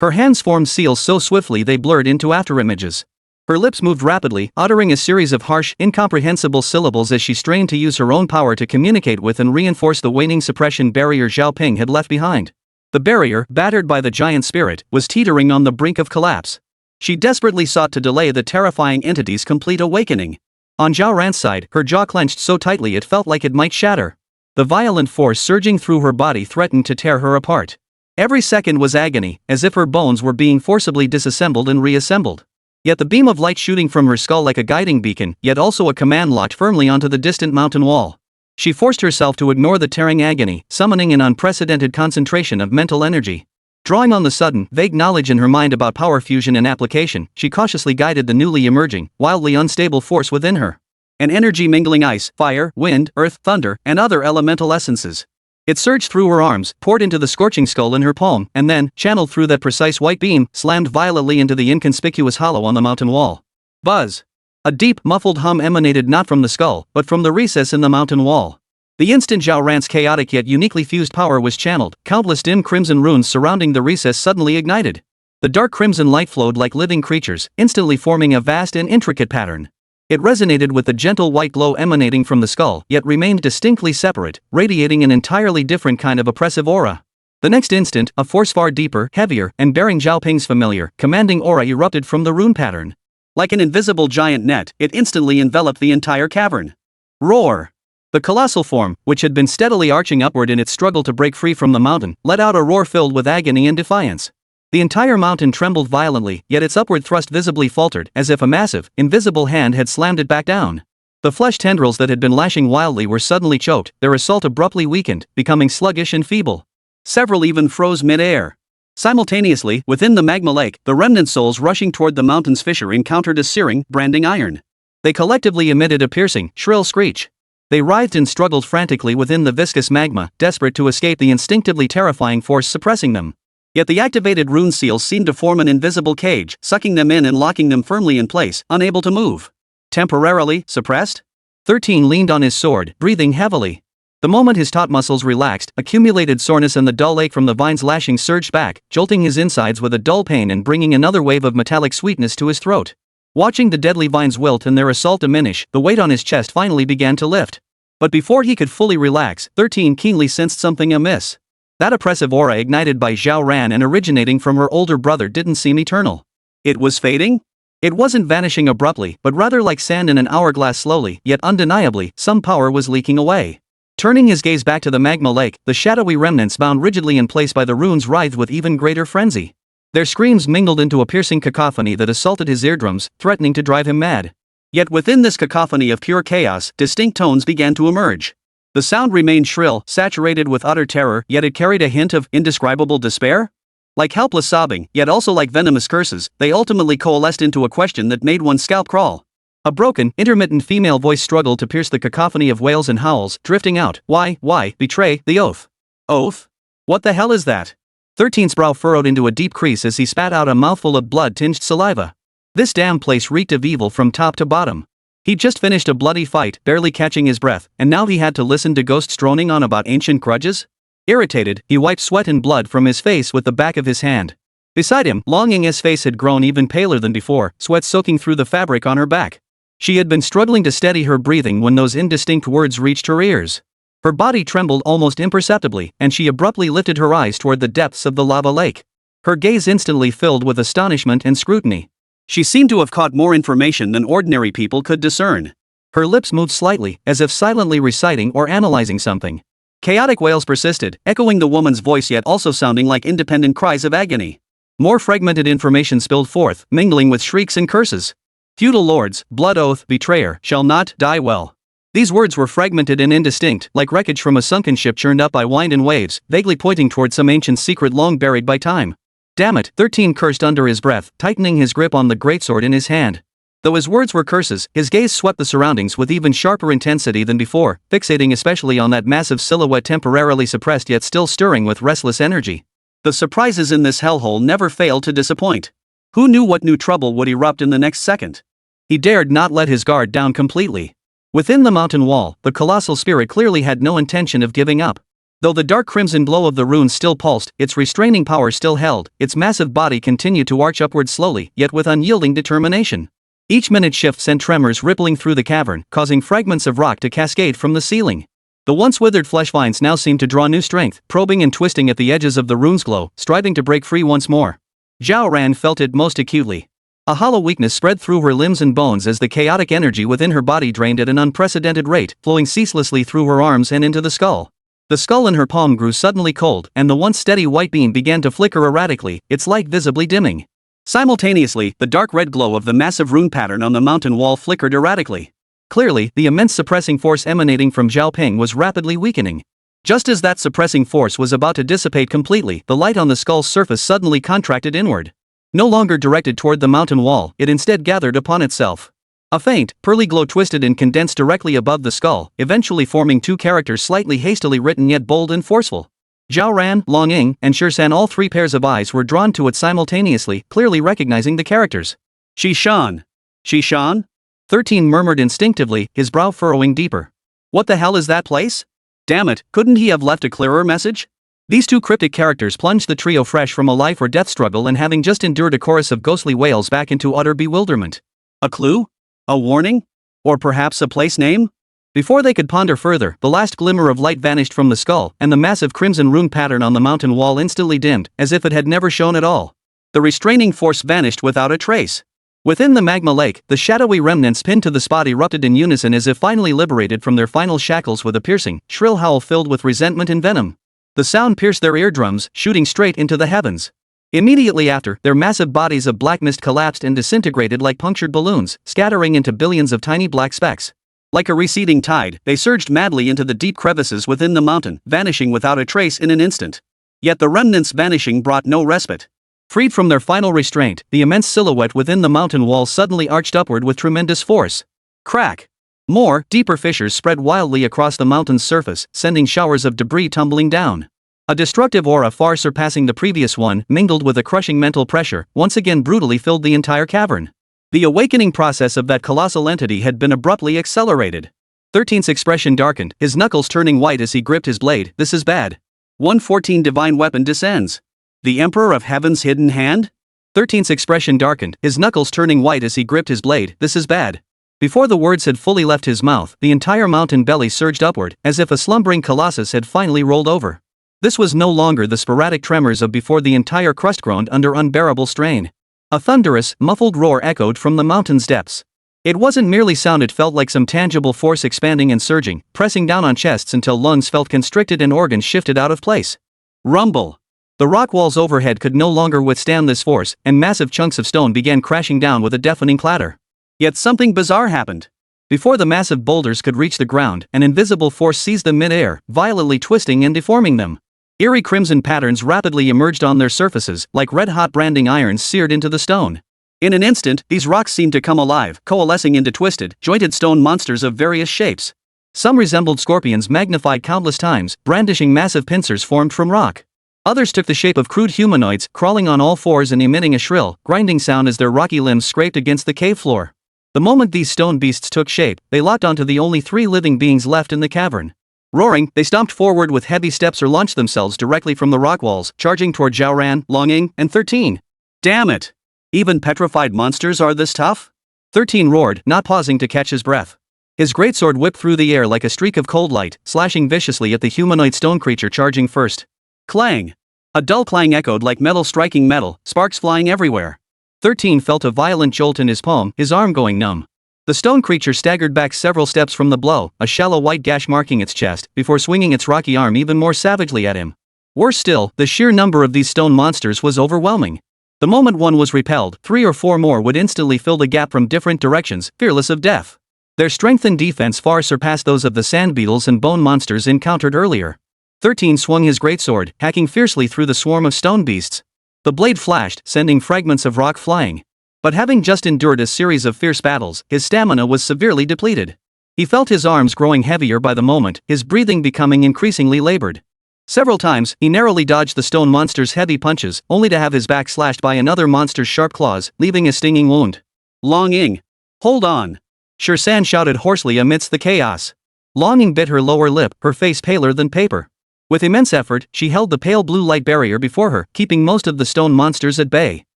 Her hands formed seals so swiftly they blurred into afterimages. Her lips moved rapidly, uttering a series of harsh, incomprehensible syllables as she strained to use her own power to communicate with and reinforce the waning suppression barrier Zhao Ping had left behind. The barrier, battered by the giant spirit, was teetering on the brink of collapse. She desperately sought to delay the terrifying entity's complete awakening. On Zhao Ran's side, her jaw clenched so tightly it felt like it might shatter. The violent force surging through her body threatened to tear her apart. Every second was agony, as if her bones were being forcibly disassembled and reassembled. Yet the beam of light shooting from her skull like a guiding beacon, yet also a command locked firmly onto the distant mountain wall. She forced herself to ignore the tearing agony, summoning an unprecedented concentration of mental energy. Drawing on the sudden, vague knowledge in her mind about power fusion and application, she cautiously guided the newly emerging, wildly unstable force within her. An energy mingling ice, fire, wind, earth, thunder, and other elemental essences. It surged through her arms, poured into the scorching skull in her palm, and then, channeled through that precise white beam, slammed violently into the inconspicuous hollow on the mountain wall. Buzz! A deep, muffled hum emanated not from the skull, but from the recess in the mountain wall. The instant Zhao Ran's chaotic yet uniquely fused power was channeled, countless dim crimson runes surrounding the recess suddenly ignited. The dark crimson light flowed like living creatures, instantly forming a vast and intricate pattern. It resonated with the gentle white glow emanating from the skull, yet remained distinctly separate, radiating an entirely different kind of oppressive aura. The next instant, a force far deeper, heavier, and bearing Zhao Ping's familiar, commanding aura erupted from the rune pattern. Like an invisible giant net, it instantly enveloped the entire cavern. Roar! The colossal form, which had been steadily arching upward in its struggle to break free from the mountain, let out a roar filled with agony and defiance. The entire mountain trembled violently, yet its upward thrust visibly faltered, as if a massive, invisible hand had slammed it back down. The flesh tendrils that had been lashing wildly were suddenly choked, their assault abruptly weakened, becoming sluggish and feeble. Several even froze mid-air. Simultaneously, within the magma lake, the remnant souls rushing toward the mountain's fissure encountered a searing, branding iron. They collectively emitted a piercing, shrill screech. They writhed and struggled frantically within the viscous magma, desperate to escape the instinctively terrifying force suppressing them. Yet the activated rune seals seemed to form an invisible cage, sucking them in and locking them firmly in place, unable to move. Temporarily suppressed? 13 leaned on his sword, breathing heavily. The moment his taut muscles relaxed, accumulated soreness and the dull ache from the vine's lashing surged back, jolting his insides with a dull pain and bringing another wave of metallic sweetness to his throat. Watching the deadly vines wilt and their assault diminish, the weight on his chest finally began to lift. But before he could fully relax, 13 keenly sensed something amiss. That oppressive aura ignited by Zhao Ran and originating from her older brother didn't seem eternal. It was fading? It wasn't vanishing abruptly, but rather like sand in an hourglass slowly, yet undeniably, some power was leaking away. Turning his gaze back to the magma lake, the shadowy remnants bound rigidly in place by the runes writhed with even greater frenzy. Their screams mingled into a piercing cacophony that assaulted his eardrums, threatening to drive him mad. Yet within this cacophony of pure chaos, distinct tones began to emerge. The sound remained shrill, saturated with utter terror, yet it carried a hint of indescribable despair? Like helpless sobbing, yet also like venomous curses, they ultimately coalesced into a question that made one's scalp crawl. A broken, intermittent female voice struggled to pierce the cacophony of wails and howls, drifting out. Why, betray the oath? Oath? What the hell is that? 13's brow furrowed into a deep crease as he spat out a mouthful of blood-tinged saliva. This damn place reeked of evil from top to bottom. He'd just finished a bloody fight, barely catching his breath, and now he had to listen to ghosts droning on about ancient grudges? Irritated, he wiped sweat and blood from his face with the back of his hand. Beside him, Long Ying's face had grown even paler than before, sweat soaking through the fabric on her back. She had been struggling to steady her breathing when those indistinct words reached her ears. Her body trembled almost imperceptibly, and she abruptly lifted her eyes toward the depths of the lava lake. Her gaze instantly filled with astonishment and scrutiny. She seemed to have caught more information than ordinary people could discern. Her lips moved slightly, as if silently reciting or analyzing something. Chaotic wails persisted, echoing the woman's voice yet also sounding like independent cries of agony. More fragmented information spilled forth, mingling with shrieks and curses. Feudal lords, blood oath, betrayer, shall not die well. These words were fragmented and indistinct, like wreckage from a sunken ship churned up by wind and waves, vaguely pointing toward some ancient secret long buried by time. Damn it, 13 cursed under his breath, tightening his grip on the greatsword in his hand. Though his words were curses, his gaze swept the surroundings with even sharper intensity than before, fixating especially on that massive silhouette temporarily suppressed yet still stirring with restless energy. The surprises in this hellhole never failed to disappoint. Who knew what new trouble would erupt in the next second? He dared not let his guard down completely. Within the mountain wall, the colossal spirit clearly had no intention of giving up. Though the dark crimson glow of the runes still pulsed, its restraining power still held, its massive body continued to arch upward slowly, yet with unyielding determination. Each minute shift sent tremors rippling through the cavern, causing fragments of rock to cascade from the ceiling. The once withered flesh vines now seemed to draw new strength, probing and twisting at the edges of the rune's glow, striving to break free once more. Zhao Ran felt it most acutely. A hollow weakness spread through her limbs and bones as the chaotic energy within her body drained at an unprecedented rate, flowing ceaselessly through her arms and into the skull. The skull in her palm grew suddenly cold, and the once steady white beam began to flicker erratically, its light visibly dimming. Simultaneously, the dark red glow of the massive rune pattern on the mountain wall flickered erratically. Clearly, the immense suppressing force emanating from Zhao Ping was rapidly weakening. Just as that suppressing force was about to dissipate completely, the light on the skull's surface suddenly contracted inward. No longer directed toward the mountain wall, it instead gathered upon itself. A faint, pearly glow twisted and condensed directly above the skull, eventually forming two characters slightly hastily written yet bold and forceful. Zhao Ran, Long Ying, and Shirshan, all three pairs of eyes were drawn to it simultaneously, clearly recognizing the characters. Shishan. Shishan? 13 murmured instinctively, his brow furrowing deeper. What the hell is that place? Damn it, couldn't he have left a clearer message? These two cryptic characters plunged the trio fresh from a life or death struggle and having just endured a chorus of ghostly wails back into utter bewilderment. A clue? A warning? Or perhaps a place name? Before they could ponder further, the last glimmer of light vanished from the skull, and the massive crimson rune pattern on the mountain wall instantly dimmed, as if it had never shone at all. The restraining force vanished without a trace. Within the magma lake, the shadowy remnants pinned to the spot erupted in unison as if finally liberated from their final shackles with a piercing, shrill howl filled with resentment and venom. The sound pierced their eardrums, shooting straight into the heavens. Immediately after, their massive bodies of black mist collapsed and disintegrated like punctured balloons, scattering into billions of tiny black specks. Like a receding tide, they surged madly into the deep crevices within the mountain, vanishing without a trace in an instant. Yet the remnants' vanishing brought no respite. Freed from their final restraint, the immense silhouette within the mountain wall suddenly arched upward with tremendous force. Crack! More, deeper fissures spread wildly across the mountain's surface, sending showers of debris tumbling down. A destructive aura far surpassing the previous one, mingled with a crushing mental pressure, once again brutally filled the entire cavern. The awakening process of that colossal entity had been abruptly accelerated. 13's expression darkened, his knuckles turning white as he gripped his blade. This is bad. 114 divine weapon descends. The Emperor of Heaven's hidden hand? 13's expression darkened, his knuckles turning white as he gripped his blade. This is bad. Before the words had fully left his mouth, the entire mountain belly surged upward, as if a slumbering colossus had finally rolled over. This was no longer the sporadic tremors of before. The entire crust groaned under unbearable strain. A thunderous, muffled roar echoed from the mountain's depths. It wasn't merely sound, it felt like some tangible force expanding and surging, pressing down on chests until lungs felt constricted and organs shifted out of place. Rumble! The rock walls overhead could no longer withstand this force, and massive chunks of stone began crashing down with a deafening clatter. Yet something bizarre happened. Before the massive boulders could reach the ground, an invisible force seized them mid-air, violently twisting and deforming them. Eerie crimson patterns rapidly emerged on their surfaces, like red-hot branding irons seared into the stone. In an instant, these rocks seemed to come alive, coalescing into twisted, jointed stone monsters of various shapes. Some resembled scorpions magnified countless times, brandishing massive pincers formed from rock. Others took the shape of crude humanoids, crawling on all fours and emitting a shrill, grinding sound as their rocky limbs scraped against the cave floor. The moment these stone beasts took shape, they locked onto the only three living beings left in the cavern. Roaring, they stomped forward with heavy steps or launched themselves directly from the rock walls, charging toward Zhao Ran, Long Ying, and 13. Damn it! Even petrified monsters are this tough? 13 roared, not pausing to catch his breath. His greatsword whipped through the air like a streak of cold light, slashing viciously at the humanoid stone creature charging first. Clang! A dull clang echoed like metal striking metal, sparks flying everywhere. 13 felt a violent jolt in his palm, his arm going numb. The stone creature staggered back several steps from the blow, a shallow white gash marking its chest, before swinging its rocky arm even more savagely at him. Worse still, the sheer number of these stone monsters was overwhelming. The moment one was repelled, 3 or 4 more would instantly fill the gap from different directions, fearless of death. Their strength and defense far surpassed those of the sand beetles and bone monsters encountered earlier. 13 swung his greatsword, hacking fiercely through the swarm of stone beasts. The blade flashed, sending fragments of rock flying. But having just endured a series of fierce battles, his stamina was severely depleted. He felt his arms growing heavier by the moment, his breathing becoming increasingly labored. Several times, he narrowly dodged the stone monster's heavy punches, only to have his back slashed by another monster's sharp claws, leaving a stinging wound. Long Ying. Hold on. Shirsan shouted hoarsely amidst the chaos. Long Ying bit her lower lip, her face paler than paper. With immense effort, she held the pale blue light barrier before her, keeping most of the stone monsters at bay.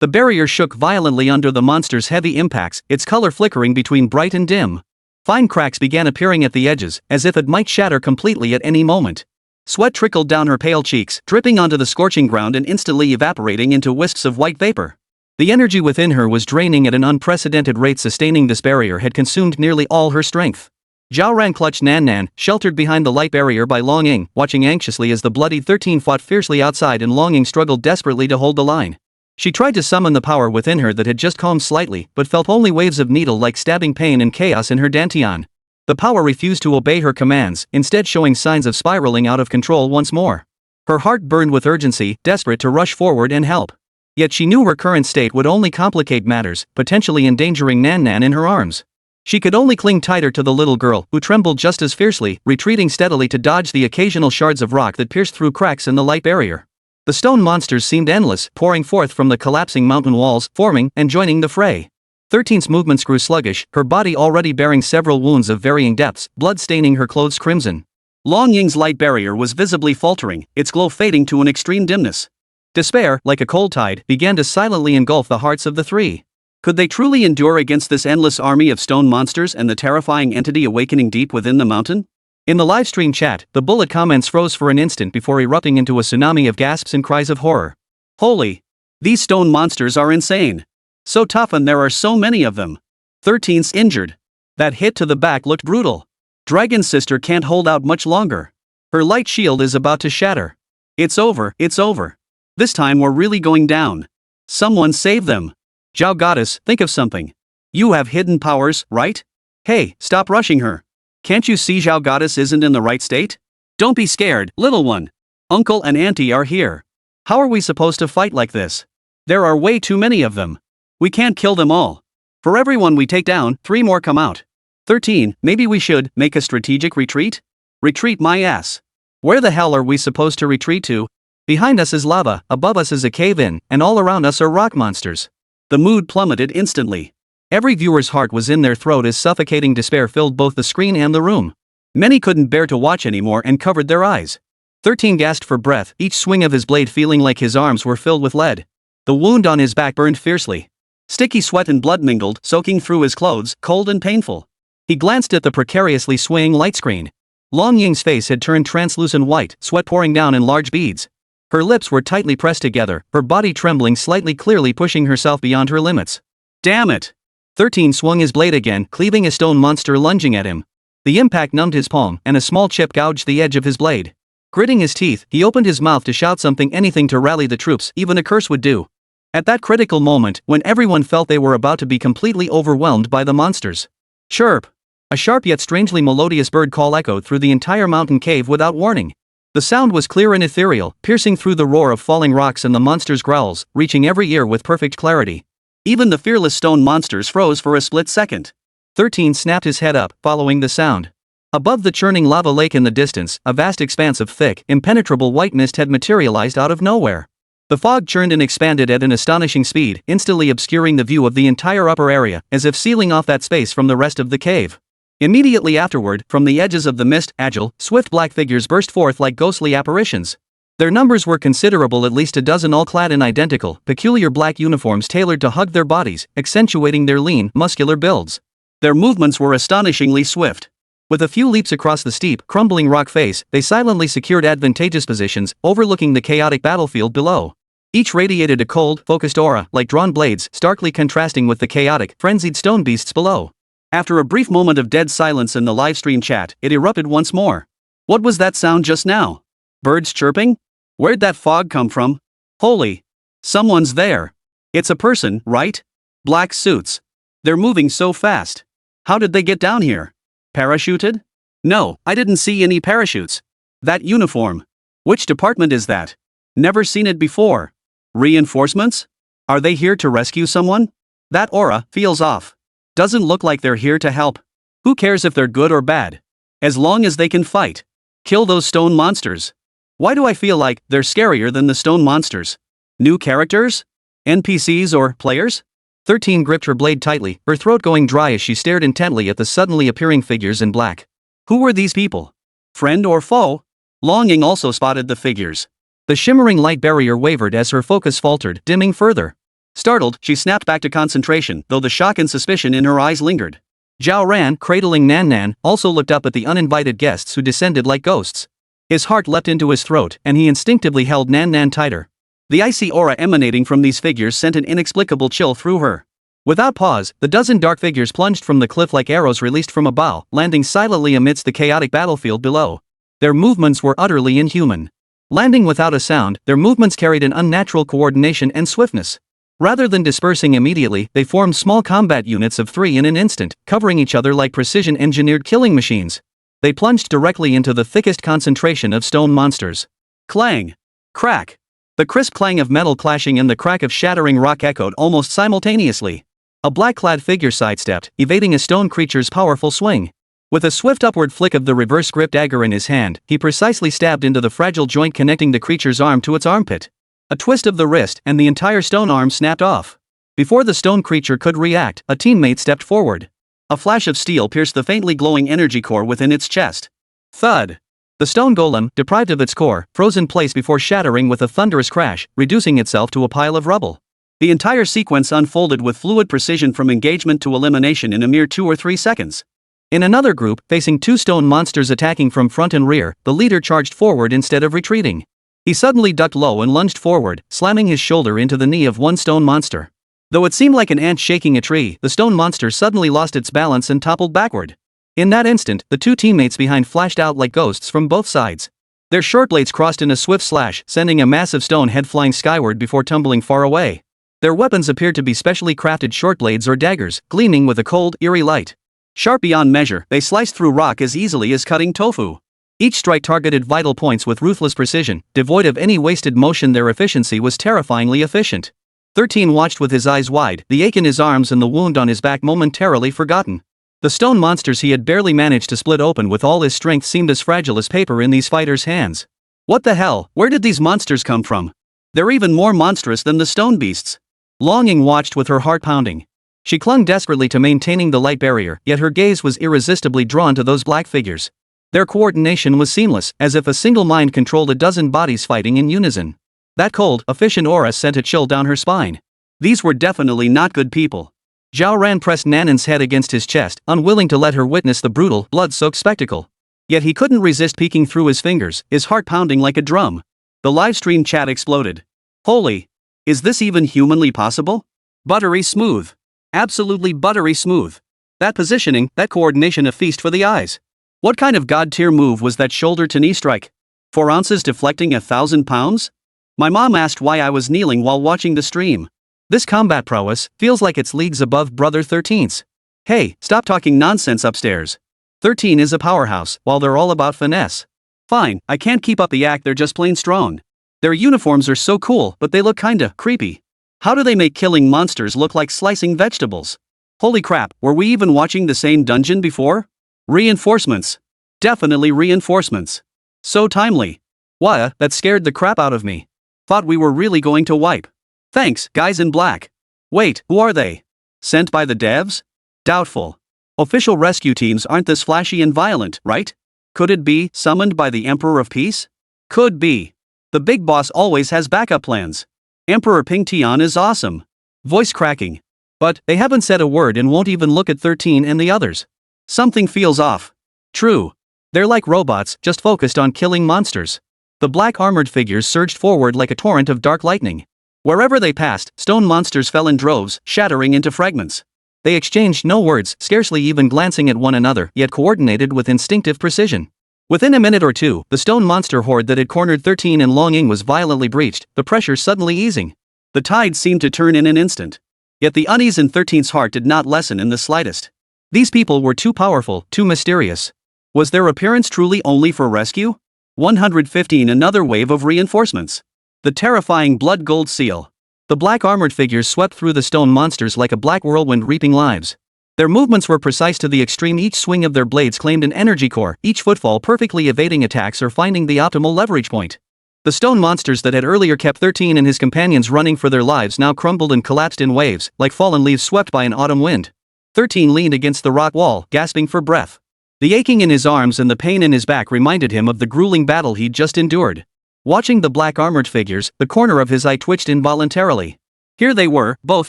The barrier shook violently under the monster's heavy impacts, its color flickering between bright and dim. Fine cracks began appearing at the edges, as if it might shatter completely at any moment. Sweat trickled down her pale cheeks, dripping onto the scorching ground and instantly evaporating into wisps of white vapor. The energy within her was draining at an unprecedented rate. Sustaining this barrier had consumed nearly all her strength. Zhao Ran clutched Nan Nan, sheltered behind the light barrier by Long Ying, watching anxiously as the bloodied 13 fought fiercely outside and Long Ying struggled desperately to hold the line. She tried to summon the power within her that had just calmed slightly, but felt only waves of needle-like stabbing pain and chaos in her dantian. The power refused to obey her commands, instead showing signs of spiraling out of control once more. Her heart burned with urgency, desperate to rush forward and help. Yet she knew her current state would only complicate matters, potentially endangering Nan Nan in her arms. She could only cling tighter to the little girl, who trembled just as fiercely, retreating steadily to dodge the occasional shards of rock that pierced through cracks in the light barrier. The stone monsters seemed endless, pouring forth from the collapsing mountain walls, forming and joining the fray. 13's movements grew sluggish, her body already bearing several wounds of varying depths, blood staining her clothes crimson. Long Ying's light barrier was visibly faltering, its glow fading to an extreme dimness. Despair, like a cold tide, began to silently engulf the hearts of the three. Could they truly endure against this endless army of stone monsters and the terrifying entity awakening deep within the mountain? In the livestream chat, the bullet comments froze for an instant before erupting into a tsunami of gasps and cries of horror. Holy! These stone monsters are insane! So tough and there are so many of them. 13's injured. That hit to the back looked brutal. Dragon's sister can't hold out much longer. Her light shield is about to shatter. It's over, it's over. This time we're really going down. Someone save them. Zhao Goddess, think of something. You have hidden powers, right? Hey, stop rushing her. Can't you see Zhao Goddess isn't in the right state? Don't be scared, little one. Uncle and Auntie are here. How are we supposed to fight like this? There are way too many of them. We can't kill them all. For everyone we take down, 3 more come out. 13, maybe we should make a strategic retreat? Retreat my ass. Where the hell are we supposed to retreat to? Behind us is lava, above us is a cave-in, and all around us are rock monsters. The mood plummeted instantly. Every viewer's heart was in their throat as suffocating despair filled both the screen and the room. Many couldn't bear to watch anymore and covered their eyes. 13 gasped for breath, each swing of his blade feeling like his arms were filled with lead. The wound on his back burned fiercely. Sticky sweat and blood mingled, soaking through his clothes, cold and painful. He glanced at the precariously swaying light screen. Long Ying's face had turned translucent white, sweat pouring down in large beads. Her lips were tightly pressed together, her body trembling slightly, clearly pushing herself beyond her limits. Damn it! 13 swung his blade again, cleaving a stone monster lunging at him. The impact numbed his palm, and a small chip gouged the edge of his blade. Gritting his teeth, he opened his mouth to shout something, anything to rally the troops, even a curse would do. At that critical moment, when everyone felt they were about to be completely overwhelmed by the monsters. Chirp! A sharp yet strangely melodious bird call echoed through the entire mountain cave without warning. The sound was clear and ethereal, piercing through the roar of falling rocks and the monsters' growls, reaching every ear with perfect clarity. Even the fearless stone monsters froze for a split second. 13 snapped his head up, following the sound. Above the churning lava lake in the distance, a vast expanse of thick, impenetrable white mist had materialized out of nowhere. The fog churned and expanded at an astonishing speed, instantly obscuring the view of the entire upper area, as if sealing off that space from the rest of the cave. Immediately afterward, from the edges of the mist, agile, swift black figures burst forth like ghostly apparitions. Their numbers were considerable, at least a dozen, all clad in identical, peculiar black uniforms tailored to hug their bodies, accentuating their lean, muscular builds. Their movements were astonishingly swift. With a few leaps across the steep, crumbling rock face, they silently secured advantageous positions, overlooking the chaotic battlefield below. Each radiated a cold, focused aura, like drawn blades, starkly contrasting with the chaotic, frenzied stone beasts below. After a brief moment of dead silence in the livestream chat, it erupted once more. What was that sound just now? Birds chirping? Where'd that fog come from? Holy! Someone's there. It's a person, right? Black suits. They're moving so fast. How did they get down here? Parachuted? No, I didn't see any parachutes. That uniform. Which department is that? Never seen it before. Reinforcements? Are they here to rescue someone? That aura feels off. Doesn't look like they're here to help. Who cares if they're good or bad? As long as they can fight. Kill those stone monsters. Why do I feel like they're scarier than the stone monsters? New characters? NPCs or players? 13 gripped her blade tightly, her throat going dry as she stared intently at the suddenly appearing figures in black. Who were these people? Friend or foe? Longing also spotted the figures. The shimmering light barrier wavered as her focus faltered, dimming further. Startled, she snapped back to concentration, though the shock and suspicion in her eyes lingered. Zhao Ran, cradling Nan Nan, also looked up at the uninvited guests who descended like ghosts. His heart leapt into his throat, and he instinctively held Nan Nan tighter. The icy aura emanating from these figures sent an inexplicable chill through her. Without pause, the dozen dark figures plunged from the cliff like arrows released from a bow, landing silently amidst the chaotic battlefield below. Their movements were utterly inhuman. Landing without a sound, their movements carried an unnatural coordination and swiftness. Rather than dispersing immediately, they formed small combat units of 3 in an instant, covering each other like precision-engineered killing machines. They plunged directly into the thickest concentration of stone monsters. Clang! Crack! The crisp clang of metal clashing and the crack of shattering rock echoed almost simultaneously. A black-clad figure sidestepped, evading a stone creature's powerful swing. With a swift upward flick of the reverse grip dagger in his hand, he precisely stabbed into the fragile joint connecting the creature's arm to its armpit. A twist of the wrist, and the entire stone arm snapped off. Before the stone creature could react, a teammate stepped forward. A flash of steel pierced the faintly glowing energy core within its chest. Thud! The stone golem, deprived of its core, froze in place before shattering with a thunderous crash, reducing itself to a pile of rubble. The entire sequence unfolded with fluid precision from engagement to elimination in a mere 2 or 3 seconds. In another group, facing 2 stone monsters attacking from front and rear, the leader charged forward instead of retreating. He suddenly ducked low and lunged forward, slamming his shoulder into the knee of one stone monster. Though it seemed like an ant shaking a tree, the stone monster suddenly lost its balance and toppled backward. In that instant, the 2 teammates behind flashed out like ghosts from both sides. Their short blades crossed in a swift slash, sending a massive stone head flying skyward before tumbling far away. Their weapons appeared to be specially crafted short blades or daggers, gleaming with a cold, eerie light. Sharp beyond measure, they sliced through rock as easily as cutting tofu. Each strike targeted vital points with ruthless precision, devoid of any wasted motion. Their efficiency was terrifyingly efficient. 13 watched with his eyes wide, the ache in his arms and the wound on his back momentarily forgotten. The stone monsters he had barely managed to split open with all his strength seemed as fragile as paper in these fighters' hands. What the hell, where did these monsters come from? They're even more monstrous than the stone beasts. Longing watched with her heart pounding. She clung desperately to maintaining the light barrier, yet her gaze was irresistibly drawn to those black figures. Their coordination was seamless, as if a single mind controlled a dozen bodies fighting in unison. That cold, efficient aura sent a chill down her spine. These were definitely not good people. Zhao Ran pressed Nanan's head against his chest, unwilling to let her witness the brutal, blood-soaked spectacle. Yet he couldn't resist peeking through his fingers, his heart pounding like a drum. The livestream chat exploded. Holy! Is this even humanly possible? Buttery smooth. Absolutely buttery smooth. That positioning, that coordination, a feast for the eyes. What kind of god-tier move was that shoulder-to-knee strike? 4 ounces deflecting 1,000 pounds? My mom asked why I was kneeling while watching the stream. This combat prowess feels like it's leagues above Brother 13's. Hey, stop talking nonsense upstairs. 13 is a powerhouse, while they're all about finesse. Fine, I can't keep up the act, they're just plain strong. Their uniforms are so cool, but they look kinda creepy. How do they make killing monsters look like slicing vegetables? Holy crap, were we even watching the same dungeon before? Reinforcements. Definitely reinforcements. So timely. Why, that scared the crap out of me. Thought we were really going to wipe. Thanks, guys in black. Wait, who are they? Sent by the devs? Doubtful. Official rescue teams aren't this flashy and violent, right? Could it be summoned by the Emperor of Peace? Could be. The big boss always has backup plans. Emperor Ping Tian is awesome. Voice cracking. But they haven't said a word and won't even look at 13 and the others. Something feels off. True. They're like robots, just focused on killing monsters. The black armored figures surged forward like a torrent of dark lightning. Wherever they passed, stone monsters fell in droves, shattering into fragments. They exchanged no words, scarcely even glancing at one another, yet coordinated with instinctive precision. Within a minute or two, the stone monster horde that had cornered 13 and Longing was violently breached, the pressure suddenly easing. The tide seemed to turn in an instant. Yet the unease in 13's heart did not lessen in the slightest. These people were too powerful, too mysterious. Was their appearance truly only for rescue? 115 Another wave of reinforcements. The terrifying blood gold seal. The black armored figures swept through the stone monsters like a black whirlwind reaping lives. Their movements were precise to the extreme. Each swing of their blades claimed an energy core, each footfall perfectly evading attacks or finding the optimal leverage point. The stone monsters that had earlier kept 13 and his companions running for their lives now crumbled and collapsed in waves, like fallen leaves swept by an autumn wind. 13 leaned against the rock wall, gasping for breath. The aching in his arms and the pain in his back reminded him of the grueling battle he'd just endured. Watching the black armored figures, the corner of his eye twitched involuntarily. Here they were, both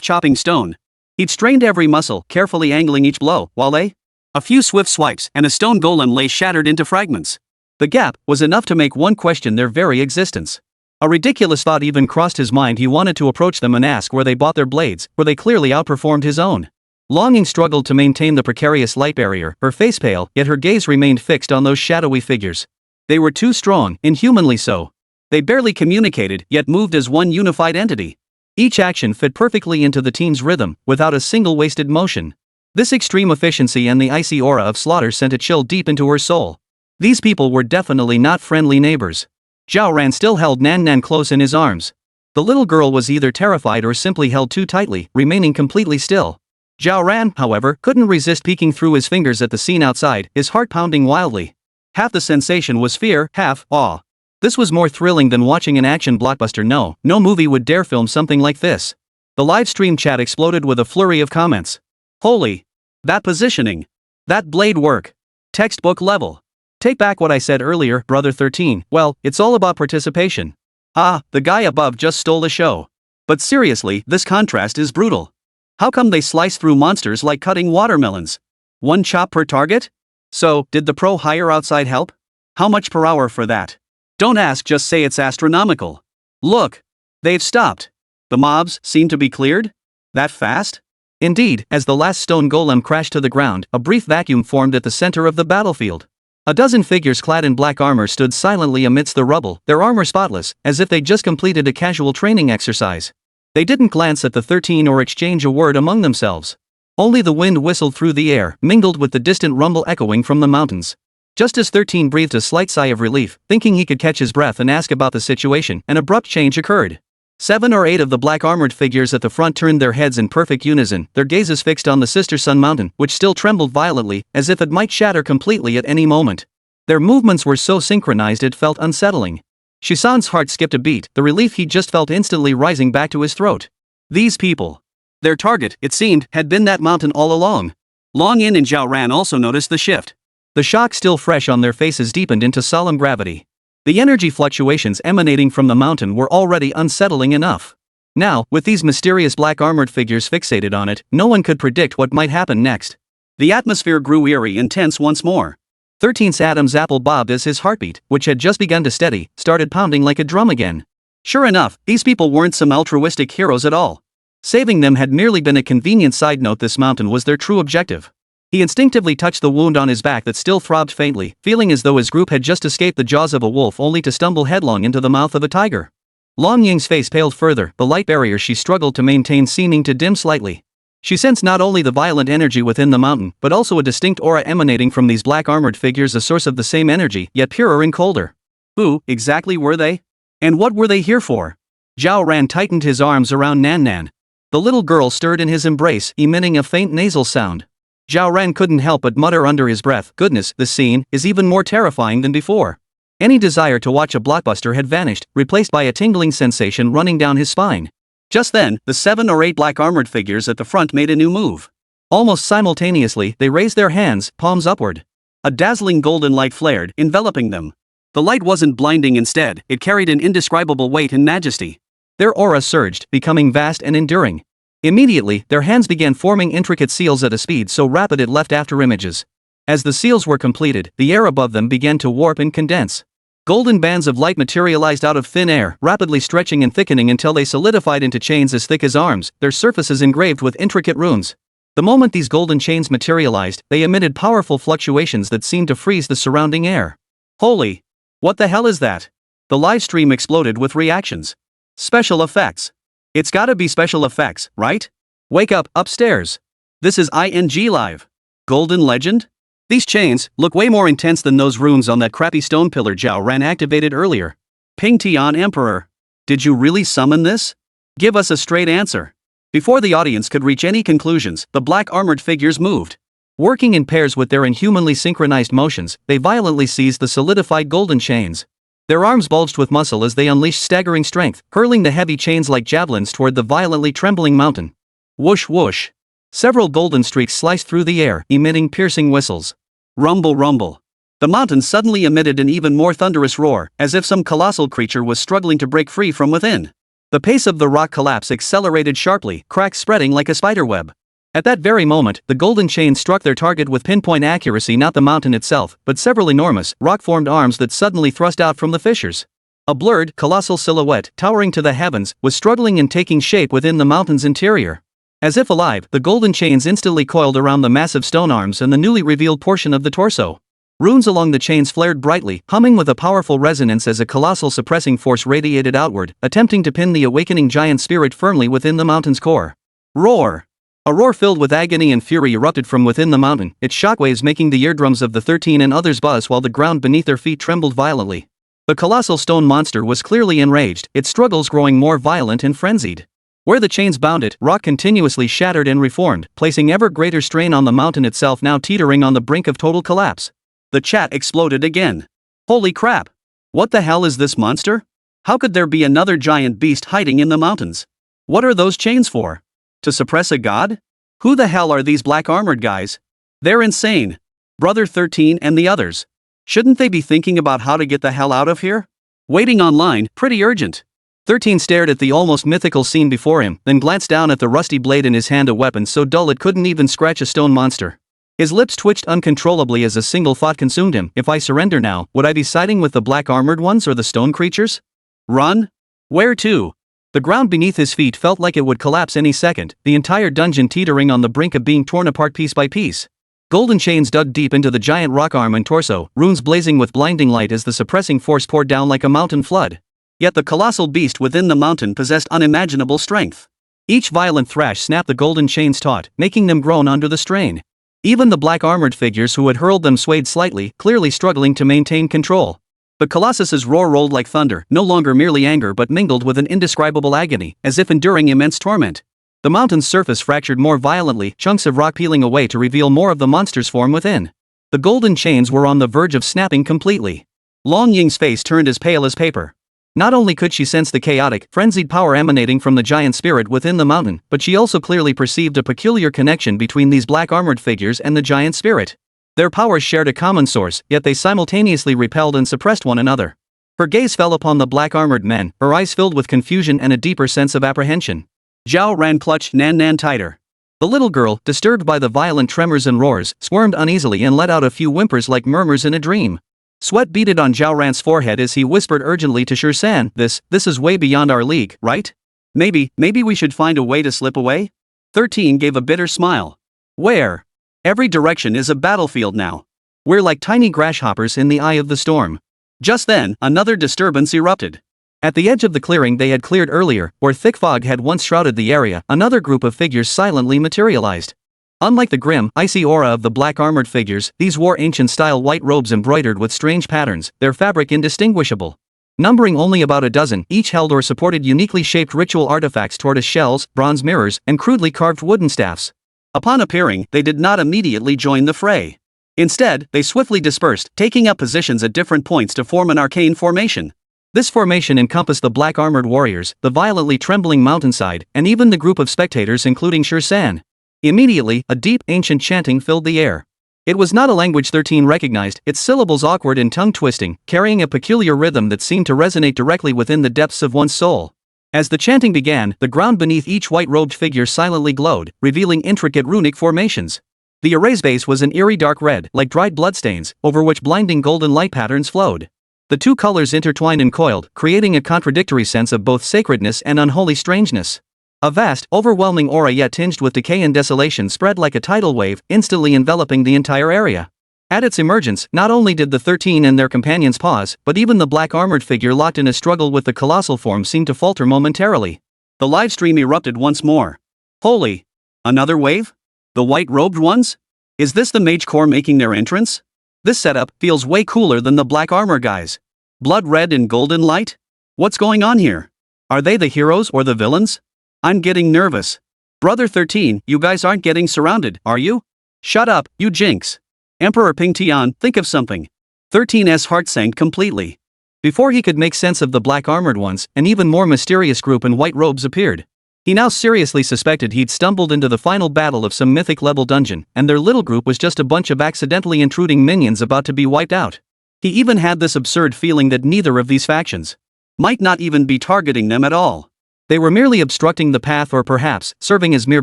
chopping stone. He'd strained every muscle, carefully angling each blow, while a few swift swipes, and a stone golem lay shattered into fragments. The gap was enough to make one question their very existence. A ridiculous thought even crossed his mind. He wanted to approach them and ask where they bought their blades, where they clearly outperformed his own. Longing struggled to maintain the precarious light barrier, her face pale, yet her gaze remained fixed on those shadowy figures. They were too strong, inhumanly so. They barely communicated, yet moved as one unified entity. Each action fit perfectly into the team's rhythm, without a single wasted motion. This extreme efficiency and the icy aura of slaughter sent a chill deep into her soul. These people were definitely not friendly neighbors. Zhao Ran still held Nan Nan close in his arms. The little girl was either terrified or simply held too tightly, remaining completely still. Zhao Ran, however, couldn't resist peeking through his fingers at the scene outside, his heart pounding wildly. Half the sensation was fear, half awe. This was more thrilling than watching an action blockbuster. No movie would dare film something like this. The livestream chat exploded with a flurry of comments. Holy! That positioning! That blade work! Textbook level! Take back what I said earlier, brother 13, well, it's all about participation. Ah, the guy above just stole the show. But seriously, this contrast is brutal. How come they slice through monsters like cutting watermelons? One chop per target? So, did the pro hire outside help? How much per hour for that? Don't ask, just say it's astronomical. Look! They've stopped. The mobs seem to be cleared? That fast? Indeed, as the last stone golem crashed to the ground, a brief vacuum formed at the center of the battlefield. A dozen figures clad in black armor stood silently amidst the rubble, their armor spotless, as if they'd just completed a casual training exercise. They didn't glance at the 13 or exchange a word among themselves. Only the wind whistled through the air, mingled with the distant rumble echoing from the mountains. Just as 13 breathed a slight sigh of relief, thinking he could catch his breath and ask about the situation, an abrupt change occurred. 7 or 8 of the black armored figures at the front turned their heads in perfect unison, their gazes fixed on the Sister Sun Mountain, which still trembled violently, as if it might shatter completely at any moment. Their movements were so synchronized it felt unsettling. Shisan's heart skipped a beat, the relief he just felt instantly rising back to his throat. These people. Their target, it seemed, had been that mountain all along. Long Yin and Zhao Ran also noticed the shift. The shock still fresh on their faces deepened into solemn gravity. The energy fluctuations emanating from the mountain were already unsettling enough. Now, with these mysterious black armored figures fixated on it, no one could predict what might happen next. The atmosphere grew eerie and tense once more. 13's Adam's apple bobbed as his heartbeat, which had just begun to steady, started pounding like a drum again. Sure enough, these people weren't some altruistic heroes at all. Saving them had merely been a convenient side note. This mountain was their true objective. He instinctively touched the wound on his back that still throbbed faintly, feeling as though his group had just escaped the jaws of a wolf only to stumble headlong into the mouth of a tiger. Long Ying's face paled further, the light barrier she struggled to maintain seeming to dim slightly. She sensed not only the violent energy within the mountain, but also a distinct aura emanating from these black armored figures, a source of the same energy, yet purer and colder. Who, exactly were they? And what were they here for? Zhao Ran tightened his arms around Nan Nan. The little girl stirred in his embrace, emitting a faint nasal sound. Zhao Ran couldn't help but mutter under his breath, goodness, this scene is even more terrifying than before. Any desire to watch a blockbuster had vanished, replaced by a tingling sensation running down his spine. Just then, the 7 or 8 black armored figures at the front made a new move. Almost simultaneously, they raised their hands, palms upward. A dazzling golden light flared, enveloping them. The light wasn't blinding, instead, it carried an indescribable weight and majesty. Their aura surged, becoming vast and enduring. Immediately, their hands began forming intricate seals at a speed so rapid it left after images. As the seals were completed, the air above them began to warp and condense. Golden bands of light materialized out of thin air, rapidly stretching and thickening until they solidified into chains as thick as arms, their surfaces engraved with intricate runes. The moment these golden chains materialized, they emitted powerful fluctuations that seemed to freeze the surrounding air. Holy! What the hell is that? The livestream exploded with reactions. Special effects. It's gotta be special effects, right? Wake up, upstairs. This is ING Live. Golden Legend? These chains look way more intense than those runes on that crappy stone pillar Zhao Ran activated earlier. Ping Tian Emperor. Did you really summon this? Give us a straight answer. Before the audience could reach any conclusions, the black armored figures moved. Working in pairs with their inhumanly synchronized motions, they violently seized the solidified golden chains. Their arms bulged with muscle as they unleashed staggering strength, hurling the heavy chains like javelins toward the violently trembling mountain. Whoosh whoosh. Several golden streaks sliced through the air, emitting piercing whistles. Rumble rumble. The mountain suddenly emitted an even more thunderous roar, as if some colossal creature was struggling to break free from within. The pace of the rock collapse accelerated sharply, cracks spreading like a spiderweb. At that very moment, the golden chain struck their target with pinpoint accuracy, not the mountain itself, but several enormous, rock-formed arms that suddenly thrust out from the fissures. A blurred, colossal silhouette, towering to the heavens, was struggling and taking shape within the mountain's interior. As if alive, the golden chains instantly coiled around the massive stone arms and the newly revealed portion of the torso. Runes along the chains flared brightly, humming with a powerful resonance as a colossal suppressing force radiated outward, attempting to pin the awakening giant spirit firmly within the mountain's core. Roar! A roar filled with agony and fury erupted from within the mountain, its shockwaves making the eardrums of the 13 and others buzz while the ground beneath their feet trembled violently. The colossal stone monster was clearly enraged, its struggles growing more violent and frenzied. Where the chains bound it, rock continuously shattered and reformed, placing ever greater strain on the mountain itself, now teetering on the brink of total collapse. The chat exploded again. Holy crap! What the hell is this monster? How could there be another giant beast hiding in the mountains? What are those chains for? To suppress a god? Who the hell are these black armored guys? They're insane. Brother 13 and the others. Shouldn't they be thinking about how to get the hell out of here? Waiting online, pretty urgent. 13 stared at the almost mythical scene before him, then glanced down at the rusty blade in his hand, a weapon so dull it couldn't even scratch a stone monster. His lips twitched uncontrollably as a single thought consumed him. If I surrender now, would I be siding with the black armored ones or the stone creatures? Run? Where to? The ground beneath his feet felt like it would collapse any second, the entire dungeon teetering on the brink of being torn apart piece by piece. Golden chains dug deep into the giant rock arm and torso, runes blazing with blinding light as the suppressing force poured down like a mountain flood. Yet the colossal beast within the mountain possessed unimaginable strength. Each violent thrash snapped the golden chains taut, making them groan under the strain. Even the black armored figures who had hurled them swayed slightly, clearly struggling to maintain control. The Colossus's roar rolled like thunder, no longer merely anger but mingled with an indescribable agony, as if enduring immense torment. The mountain's surface fractured more violently, chunks of rock peeling away to reveal more of the monster's form within. The golden chains were on the verge of snapping completely. Long Ying's face turned as pale as paper. Not only could she sense the chaotic, frenzied power emanating from the giant spirit within the mountain, but she also clearly perceived a peculiar connection between these black armored figures and the giant spirit. Their powers shared a common source, yet they simultaneously repelled and suppressed one another. Her gaze fell upon the black armored men, her eyes filled with confusion and a deeper sense of apprehension. Zhao Ran clutched Nan tighter. The little girl, disturbed by the violent tremors and roars, squirmed uneasily and let out a few whimpers like murmurs in a dream. Sweat beaded on Zhao Ran's forehead as he whispered urgently to Shirsan, this is way beyond our league, right? Maybe we should find a way to slip away? 13 gave a bitter smile. Where? Every direction is a battlefield now. We're like tiny grasshoppers in the eye of the storm. Just then, another disturbance erupted. At the edge of the clearing they had cleared earlier, where thick fog had once shrouded the area, another group of figures silently materialized. Unlike the grim, icy aura of the black armored figures, these wore ancient-style white robes embroidered with strange patterns, their fabric indistinguishable. Numbering only about a dozen, each held or supported uniquely shaped ritual artifacts, tortoise shells, bronze mirrors, and crudely carved wooden staffs. Upon appearing, they did not immediately join the fray. Instead, they swiftly dispersed, taking up positions at different points to form an arcane formation. This formation encompassed the black armored warriors, the violently trembling mountainside, and even the group of spectators including Shirsan. Immediately, a deep, ancient chanting filled the air. It was not a language 13 recognized, its syllables awkward and tongue-twisting, carrying a peculiar rhythm that seemed to resonate directly within the depths of one's soul. As the chanting began, the ground beneath each white-robed figure silently glowed, revealing intricate runic formations. The array's base was an eerie dark red, like dried bloodstains, over which blinding golden light patterns flowed. The two colors intertwined and coiled, creating a contradictory sense of both sacredness and unholy strangeness. A vast, overwhelming aura yet tinged with decay and desolation spread like a tidal wave, instantly enveloping the entire area. At its emergence, not only did the 13 and their companions pause, but even the black armored figure locked in a struggle with the colossal form seemed to falter momentarily. The livestream erupted once more. Holy! Another wave? The white-robed ones? Is this the Mage Corps making their entrance? This setup feels way cooler than the black armor guys. Blood red and golden light? What's going on here? Are they the heroes or the villains? I'm getting nervous. Brother 13, you guys aren't getting surrounded, are you? Shut up, you jinx. Emperor Ping Tian, think of something. 13's heart sank completely. Before he could make sense of the black armored ones, an even more mysterious group in white robes appeared. He now seriously suspected he'd stumbled into the final battle of some mythic level dungeon, and their little group was just a bunch of accidentally intruding minions about to be wiped out. He even had this absurd feeling that neither of these factions might not even be targeting them at all. They were merely obstructing the path or perhaps serving as mere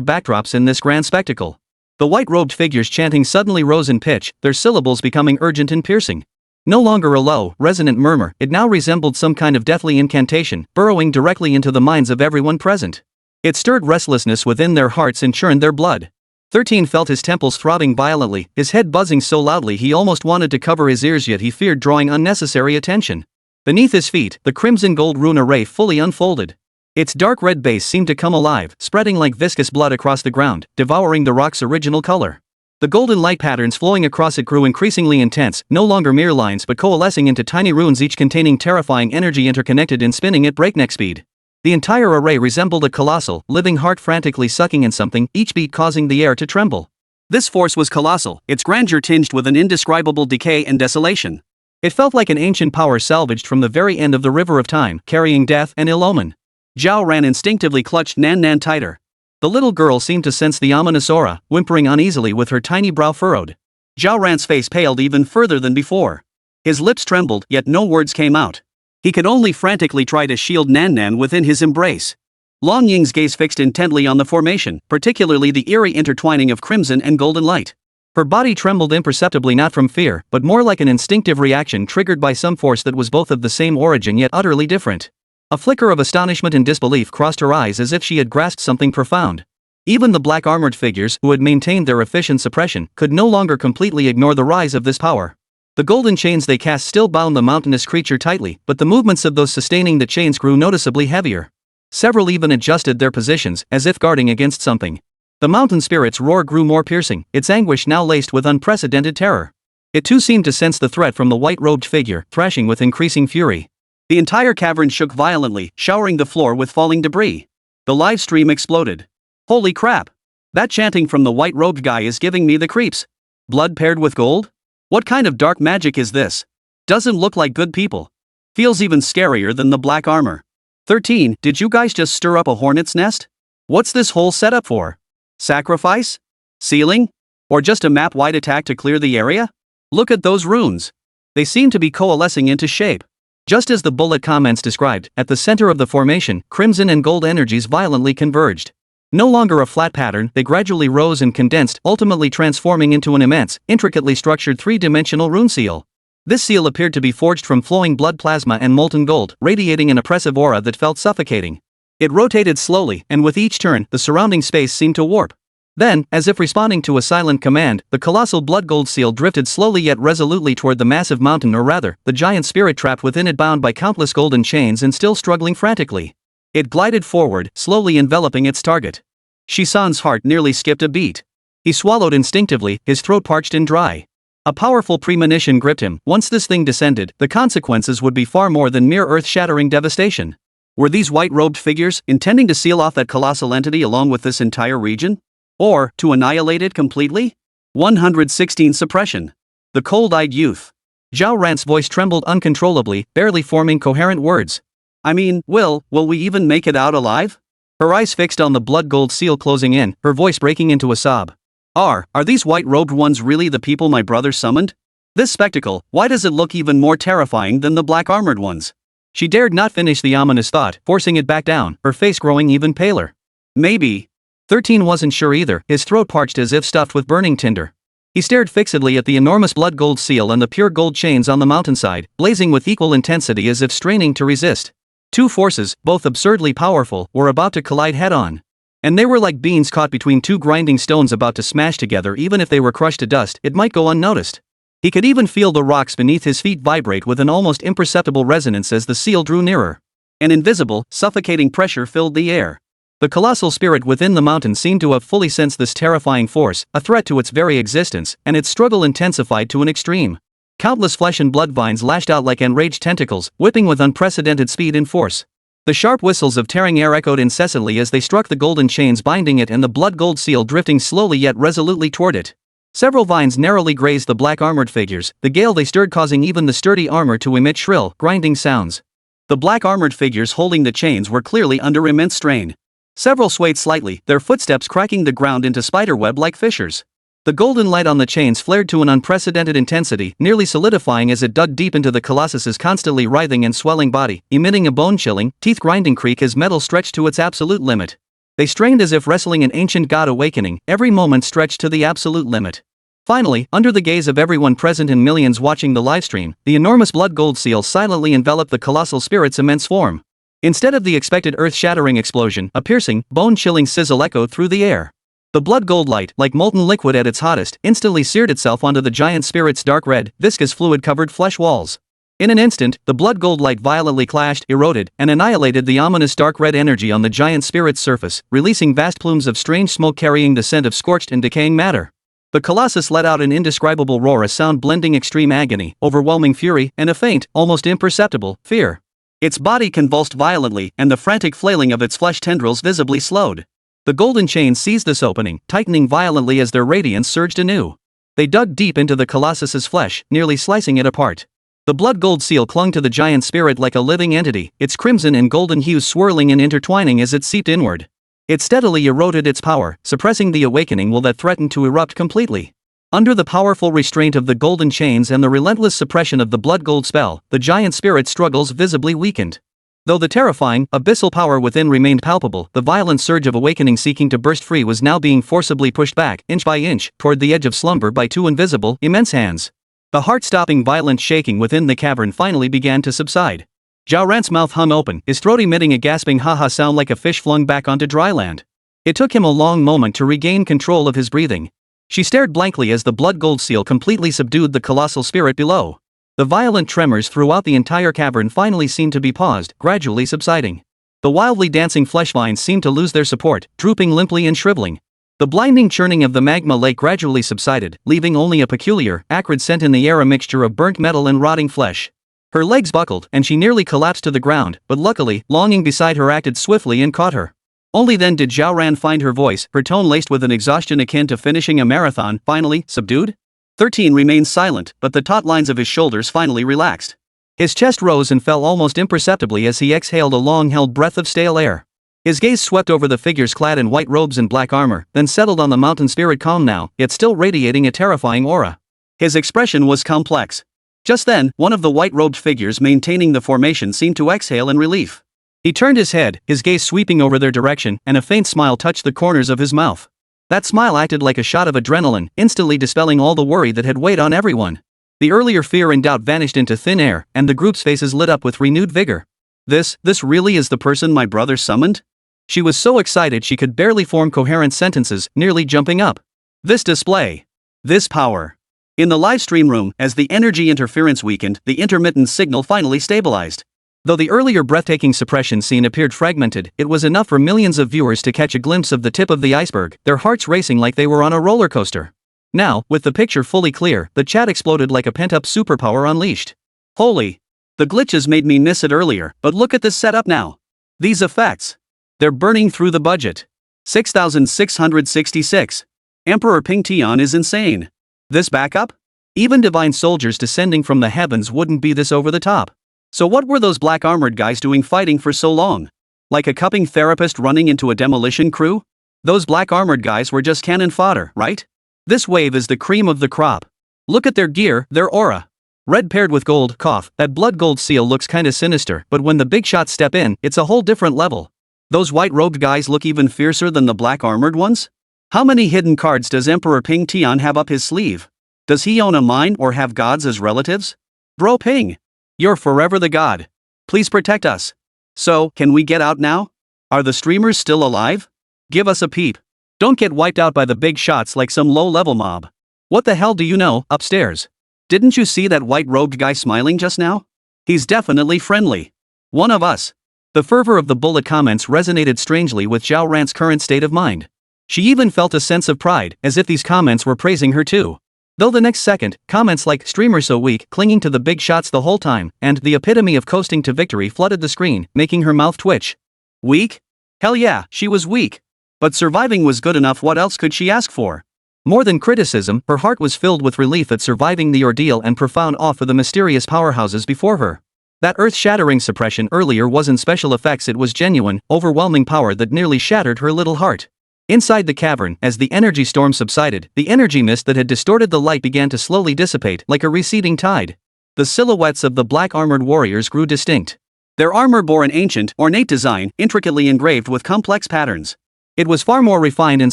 backdrops in this grand spectacle. The white-robed figures chanting suddenly rose in pitch, their syllables becoming urgent and piercing. No longer a low, resonant murmur, it now resembled some kind of deathly incantation, burrowing directly into the minds of everyone present. It stirred restlessness within their hearts and churned their blood. 13 felt his temples throbbing violently, his head buzzing so loudly he almost wanted to cover his ears, yet he feared drawing unnecessary attention. Beneath his feet, the crimson gold rune array fully unfolded. Its dark red base seemed to come alive, spreading like viscous blood across the ground, devouring the rock's original color. The golden light patterns flowing across it grew increasingly intense, no longer mere lines but coalescing into tiny runes, each containing terrifying energy interconnected and spinning at breakneck speed. The entire array resembled a colossal, living heart frantically sucking in something, each beat causing the air to tremble. This force was colossal, its grandeur tinged with an indescribable decay and desolation. It felt like an ancient power salvaged from the very end of the river of time, carrying death and ill omen. Zhao Ran instinctively clutched Nan Nan tighter. The little girl seemed to sense the ominous aura, whimpering uneasily with her tiny brow furrowed. Zhao Ran's face paled even further than before. His lips trembled, yet no words came out. He could only frantically try to shield Nan Nan within his embrace. Long Ying's gaze fixed intently on the formation, particularly the eerie intertwining of crimson and golden light. Her body trembled imperceptibly, not from fear, but more like an instinctive reaction triggered by some force that was both of the same origin yet utterly different. A flicker of astonishment and disbelief crossed her eyes as if she had grasped something profound. Even the black-armored figures, who had maintained their efficient suppression, could no longer completely ignore the rise of this power. The golden chains they cast still bound the mountainous creature tightly, but the movements of those sustaining the chains grew noticeably heavier. Several even adjusted their positions, as if guarding against something. The mountain spirit's roar grew more piercing, its anguish now laced with unprecedented terror. It too seemed to sense the threat from the white-robed figure, thrashing with increasing fury. The entire cavern shook violently, showering the floor with falling debris. The live stream exploded. Holy crap! That chanting from the white-robed guy is giving me the creeps. Blood paired with gold? What kind of dark magic is this? Doesn't look like good people. Feels even scarier than the black armor. 13, did you guys just stir up a hornet's nest? What's this whole setup for? Sacrifice? Sealing? Or just a map-wide attack to clear the area? Look at those runes. They seem to be coalescing into shape. Just as the bullet comments described, at the center of the formation, crimson and gold energies violently converged. No longer a flat pattern, they gradually rose and condensed, ultimately transforming into an immense, intricately structured three-dimensional rune seal. This seal appeared to be forged from flowing blood plasma and molten gold, radiating an oppressive aura that felt suffocating. It rotated slowly, and with each turn, the surrounding space seemed to warp. Then, as if responding to a silent command, the colossal blood gold seal drifted slowly yet resolutely toward the massive mountain, or rather, the giant spirit trapped within it, bound by countless golden chains and still struggling frantically. It glided forward, slowly enveloping its target. Shisan's heart nearly skipped a beat. He swallowed instinctively, his throat parched and dry. A powerful premonition gripped him. Once this thing descended, the consequences would be far more than mere earth-shattering devastation. Were these white-robed figures intending to seal off that colossal entity along with this entire region? Or, to annihilate it completely? 116 Suppression. The cold-eyed youth. Zhao Ran's voice trembled uncontrollably, barely forming coherent words. I mean, will we even make it out alive? Her eyes fixed on the blood gold seal closing in, her voice breaking into a sob. Are these white-robed ones really the people my brother summoned? This spectacle, why does it look even more terrifying than the black-armored ones? She dared not finish the ominous thought, forcing it back down, her face growing even paler. Maybe. 13 wasn't sure either, his throat parched as if stuffed with burning tinder. He stared fixedly at the enormous blood gold seal and the pure gold chains on the mountainside, blazing with equal intensity as if straining to resist. Two forces, both absurdly powerful, were about to collide head-on. And they were like beans caught between two grinding stones about to smash together. Even if they were crushed to dust, it might go unnoticed. He could even feel the rocks beneath his feet vibrate with an almost imperceptible resonance as the seal drew nearer. An invisible, suffocating pressure filled the air. The colossal spirit within the mountain seemed to have fully sensed this terrifying force, a threat to its very existence, and its struggle intensified to an extreme. Countless flesh and blood vines lashed out like enraged tentacles, whipping with unprecedented speed and force. The sharp whistles of tearing air echoed incessantly as they struck the golden chains binding it and the blood gold seal drifting slowly yet resolutely toward it. Several vines narrowly grazed the black armored figures, the gale they stirred causing even the sturdy armor to emit shrill, grinding sounds. The black armored figures holding the chains were clearly under immense strain. Several swayed slightly, their footsteps cracking the ground into spiderweb like fissures. The golden light on the chains flared to an unprecedented intensity, nearly solidifying as it dug deep into the Colossus's constantly writhing and swelling body, emitting a bone-chilling, teeth-grinding creak as metal stretched to its absolute limit. They strained as if wrestling an ancient god awakening, every moment stretched to the absolute limit. Finally, under the gaze of everyone present and millions watching the livestream, the enormous blood gold seal silently enveloped the colossal spirit's immense form. Instead of the expected earth-shattering explosion, a piercing, bone-chilling sizzle echoed through the air. The blood gold light, like molten liquid at its hottest, instantly seared itself onto the giant spirit's dark red, viscous fluid-covered flesh walls. In an instant, the blood gold light violently clashed, eroded, and annihilated the ominous dark red energy on the giant spirit's surface, releasing vast plumes of strange smoke carrying the scent of scorched and decaying matter. The Colossus let out an indescribable roar, a sound blending extreme agony, overwhelming fury, and a faint, almost imperceptible, fear. Its body convulsed violently, and the frantic flailing of its flesh tendrils visibly slowed. The golden chains seized this opening, tightening violently as their radiance surged anew. They dug deep into the Colossus's flesh, nearly slicing it apart. The blood gold seal clung to the giant spirit like a living entity, its crimson and golden hues swirling and intertwining as it seeped inward. It steadily eroded its power, suppressing the awakening will that threatened to erupt completely. Under the powerful restraint of the golden chains and the relentless suppression of the blood gold spell, the giant spirit's struggles visibly weakened. Though the terrifying, abyssal power within remained palpable, the violent surge of awakening seeking to burst free was now being forcibly pushed back, inch by inch, toward the edge of slumber by two invisible, immense hands. The heart-stopping violent shaking within the cavern finally began to subside. Zhao Ran's mouth hung open, his throat emitting a gasping ha-ha sound like a fish flung back onto dry land. It took him a long moment to regain control of his breathing. She stared blankly as the blood gold seal completely subdued the colossal spirit below. The violent tremors throughout the entire cavern finally seemed to be paused, gradually subsiding. The wildly dancing flesh vines seemed to lose their support, drooping limply and shriveling. The blinding churning of the magma lake gradually subsided, leaving only a peculiar, acrid scent in the air, a mixture of burnt metal and rotting flesh. Her legs buckled, and she nearly collapsed to the ground, but luckily, longing beside her acted swiftly and caught her. Only then did Zhao Ran find her voice, her tone laced with an exhaustion akin to finishing a marathon, finally, subdued? 13 remained silent, but the taut lines of his shoulders finally relaxed. His chest rose and fell almost imperceptibly as he exhaled a long-held breath of stale air. His gaze swept over the figures clad in white robes and black armor, then settled on the mountain spirit, calm now, yet still radiating a terrifying aura. His expression was complex. Just then, one of the white-robed figures maintaining the formation seemed to exhale in relief. He turned his head, his gaze sweeping over their direction, and a faint smile touched the corners of his mouth. That smile acted like a shot of adrenaline, instantly dispelling all the worry that had weighed on everyone. The earlier fear and doubt vanished into thin air, and the group's faces lit up with renewed vigor. This really is the person my brother summoned? She was so excited she could barely form coherent sentences, nearly jumping up. This display. This power. In the live stream room, as the energy interference weakened, the intermittent signal finally stabilized. Though the earlier breathtaking suppression scene appeared fragmented, it was enough for millions of viewers to catch a glimpse of the tip of the iceberg, their hearts racing like they were on a roller coaster. Now, with the picture fully clear, the chat exploded like a pent-up superpower unleashed. Holy! The glitches made me miss it earlier, but look at this setup now. These effects. They're burning through the budget. 6,666. Emperor Ping Tian is insane. This backup? Even divine soldiers descending from the heavens wouldn't be this over the top. So what were those black armored guys doing fighting for so long? Like a cupping therapist running into a demolition crew? Those black armored guys were just cannon fodder, right? This wave is the cream of the crop. Look at their gear, their aura. Red paired with gold, that blood gold seal looks kinda sinister, but when the big shots step in, it's a whole different level. Those white-robed guys look even fiercer than the black-armored ones? How many hidden cards does Emperor Ping Tian have up his sleeve? Does he own a mine or have gods as relatives? Bro Ping! You're forever the god. Please protect us. So, can we get out now? Are the streamers still alive? Give us a peep. Don't get wiped out by the big shots like some low-level mob. What the hell do you know, upstairs? Didn't you see that white-robed guy smiling just now? He's definitely friendly. One of us. The fervor of the bullet comments resonated strangely with Zhao Ran's current state of mind. She even felt a sense of pride, as if these comments were praising her too. Though the next second, comments like "streamer so weak, clinging to the big shots the whole time," and "the epitome of coasting to victory" flooded the screen, making her mouth twitch. Weak? Hell yeah, she was weak. But surviving was good enough. What else could she ask for? More than criticism, her heart was filled with relief at surviving the ordeal and profound awe for the mysterious powerhouses before her. That earth-shattering suppression earlier wasn't special effects, it was genuine, overwhelming power that nearly shattered her little heart. Inside the cavern, as the energy storm subsided, the energy mist that had distorted the light began to slowly dissipate like a receding tide. The silhouettes of the black-armored warriors grew distinct. Their armor bore an ancient, ornate design, intricately engraved with complex patterns. It was far more refined and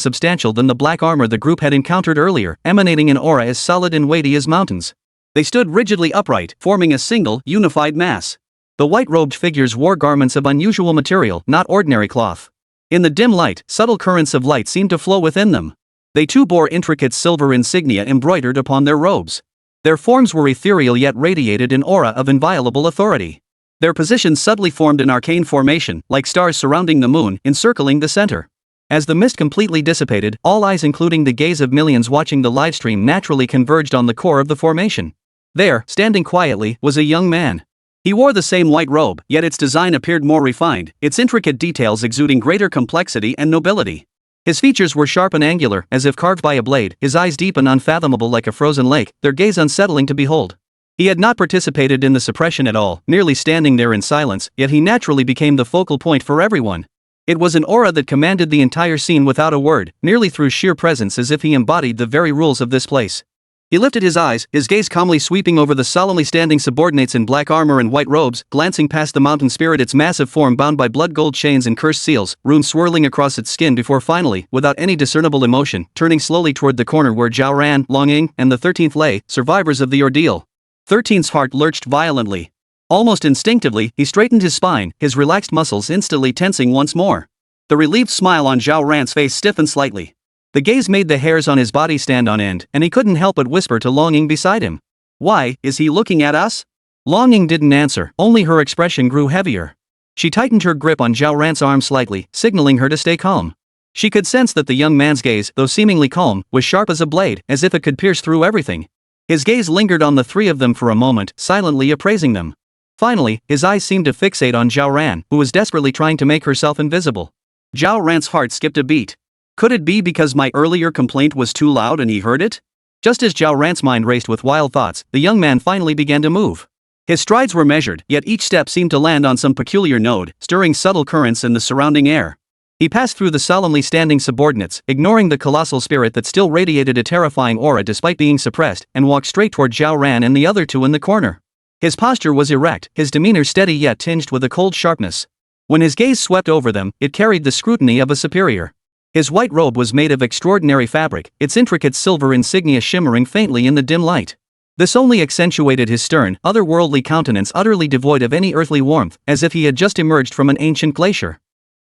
substantial than the black armor the group had encountered earlier, emanating an aura as solid and weighty as mountains. They stood rigidly upright, forming a single, unified mass. The white-robed figures wore garments of unusual material, not ordinary cloth. In the dim light, subtle currents of light seemed to flow within them. They too bore intricate silver insignia embroidered upon their robes. Their forms were ethereal yet radiated an aura of inviolable authority. Their positions subtly formed an arcane formation, like stars surrounding the moon, encircling the center. As the mist completely dissipated, all eyes, including the gaze of millions watching the livestream, naturally converged on the core of the formation. There, standing quietly, was a young man. He wore the same white robe, yet its design appeared more refined, its intricate details exuding greater complexity and nobility. His features were sharp and angular, as if carved by a blade, his eyes deep and unfathomable like a frozen lake, their gaze unsettling to behold. He had not participated in the suppression at all, merely standing there in silence, yet he naturally became the focal point for everyone. It was an aura that commanded the entire scene without a word, nearly through sheer presence, as if he embodied the very rules of this place. He lifted his eyes, his gaze calmly sweeping over the solemnly standing subordinates in black armor and white robes, glancing past the mountain spirit, its massive form bound by blood-gold chains and cursed seals, runes swirling across its skin, before finally, without any discernible emotion, turning slowly toward the corner where Zhao Ran, Long Ying, and the 13th lay, survivors of the ordeal. 13's heart lurched violently. Almost instinctively, he straightened his spine, his relaxed muscles instantly tensing once more. The relieved smile on Zhao Ran's face stiffened slightly. The gaze made the hairs on his body stand on end, and he couldn't help but whisper to Long Ying beside him. "Why, is he looking at us?" Long Ying didn't answer, only her expression grew heavier. She tightened her grip on Zhao Ran's arm slightly, signaling her to stay calm. She could sense that the young man's gaze, though seemingly calm, was sharp as a blade, as if it could pierce through everything. His gaze lingered on the three of them for a moment, silently appraising them. Finally, his eyes seemed to fixate on Zhao Ran, who was desperately trying to make herself invisible. Zhao Ran's heart skipped a beat. Could it be because my earlier complaint was too loud and he heard it? Just as Zhao Ran's mind raced with wild thoughts, the young man finally began to move. His strides were measured, yet each step seemed to land on some peculiar node, stirring subtle currents in the surrounding air. He passed through the solemnly standing subordinates, ignoring the colossal spirit that still radiated a terrifying aura despite being suppressed, and walked straight toward Zhao Ran and the other two in the corner. His posture was erect, his demeanor steady yet tinged with a cold sharpness. When his gaze swept over them, it carried the scrutiny of a superior. His white robe was made of extraordinary fabric, its intricate silver insignia shimmering faintly in the dim light. This only accentuated his stern, otherworldly countenance, utterly devoid of any earthly warmth, as if he had just emerged from an ancient glacier.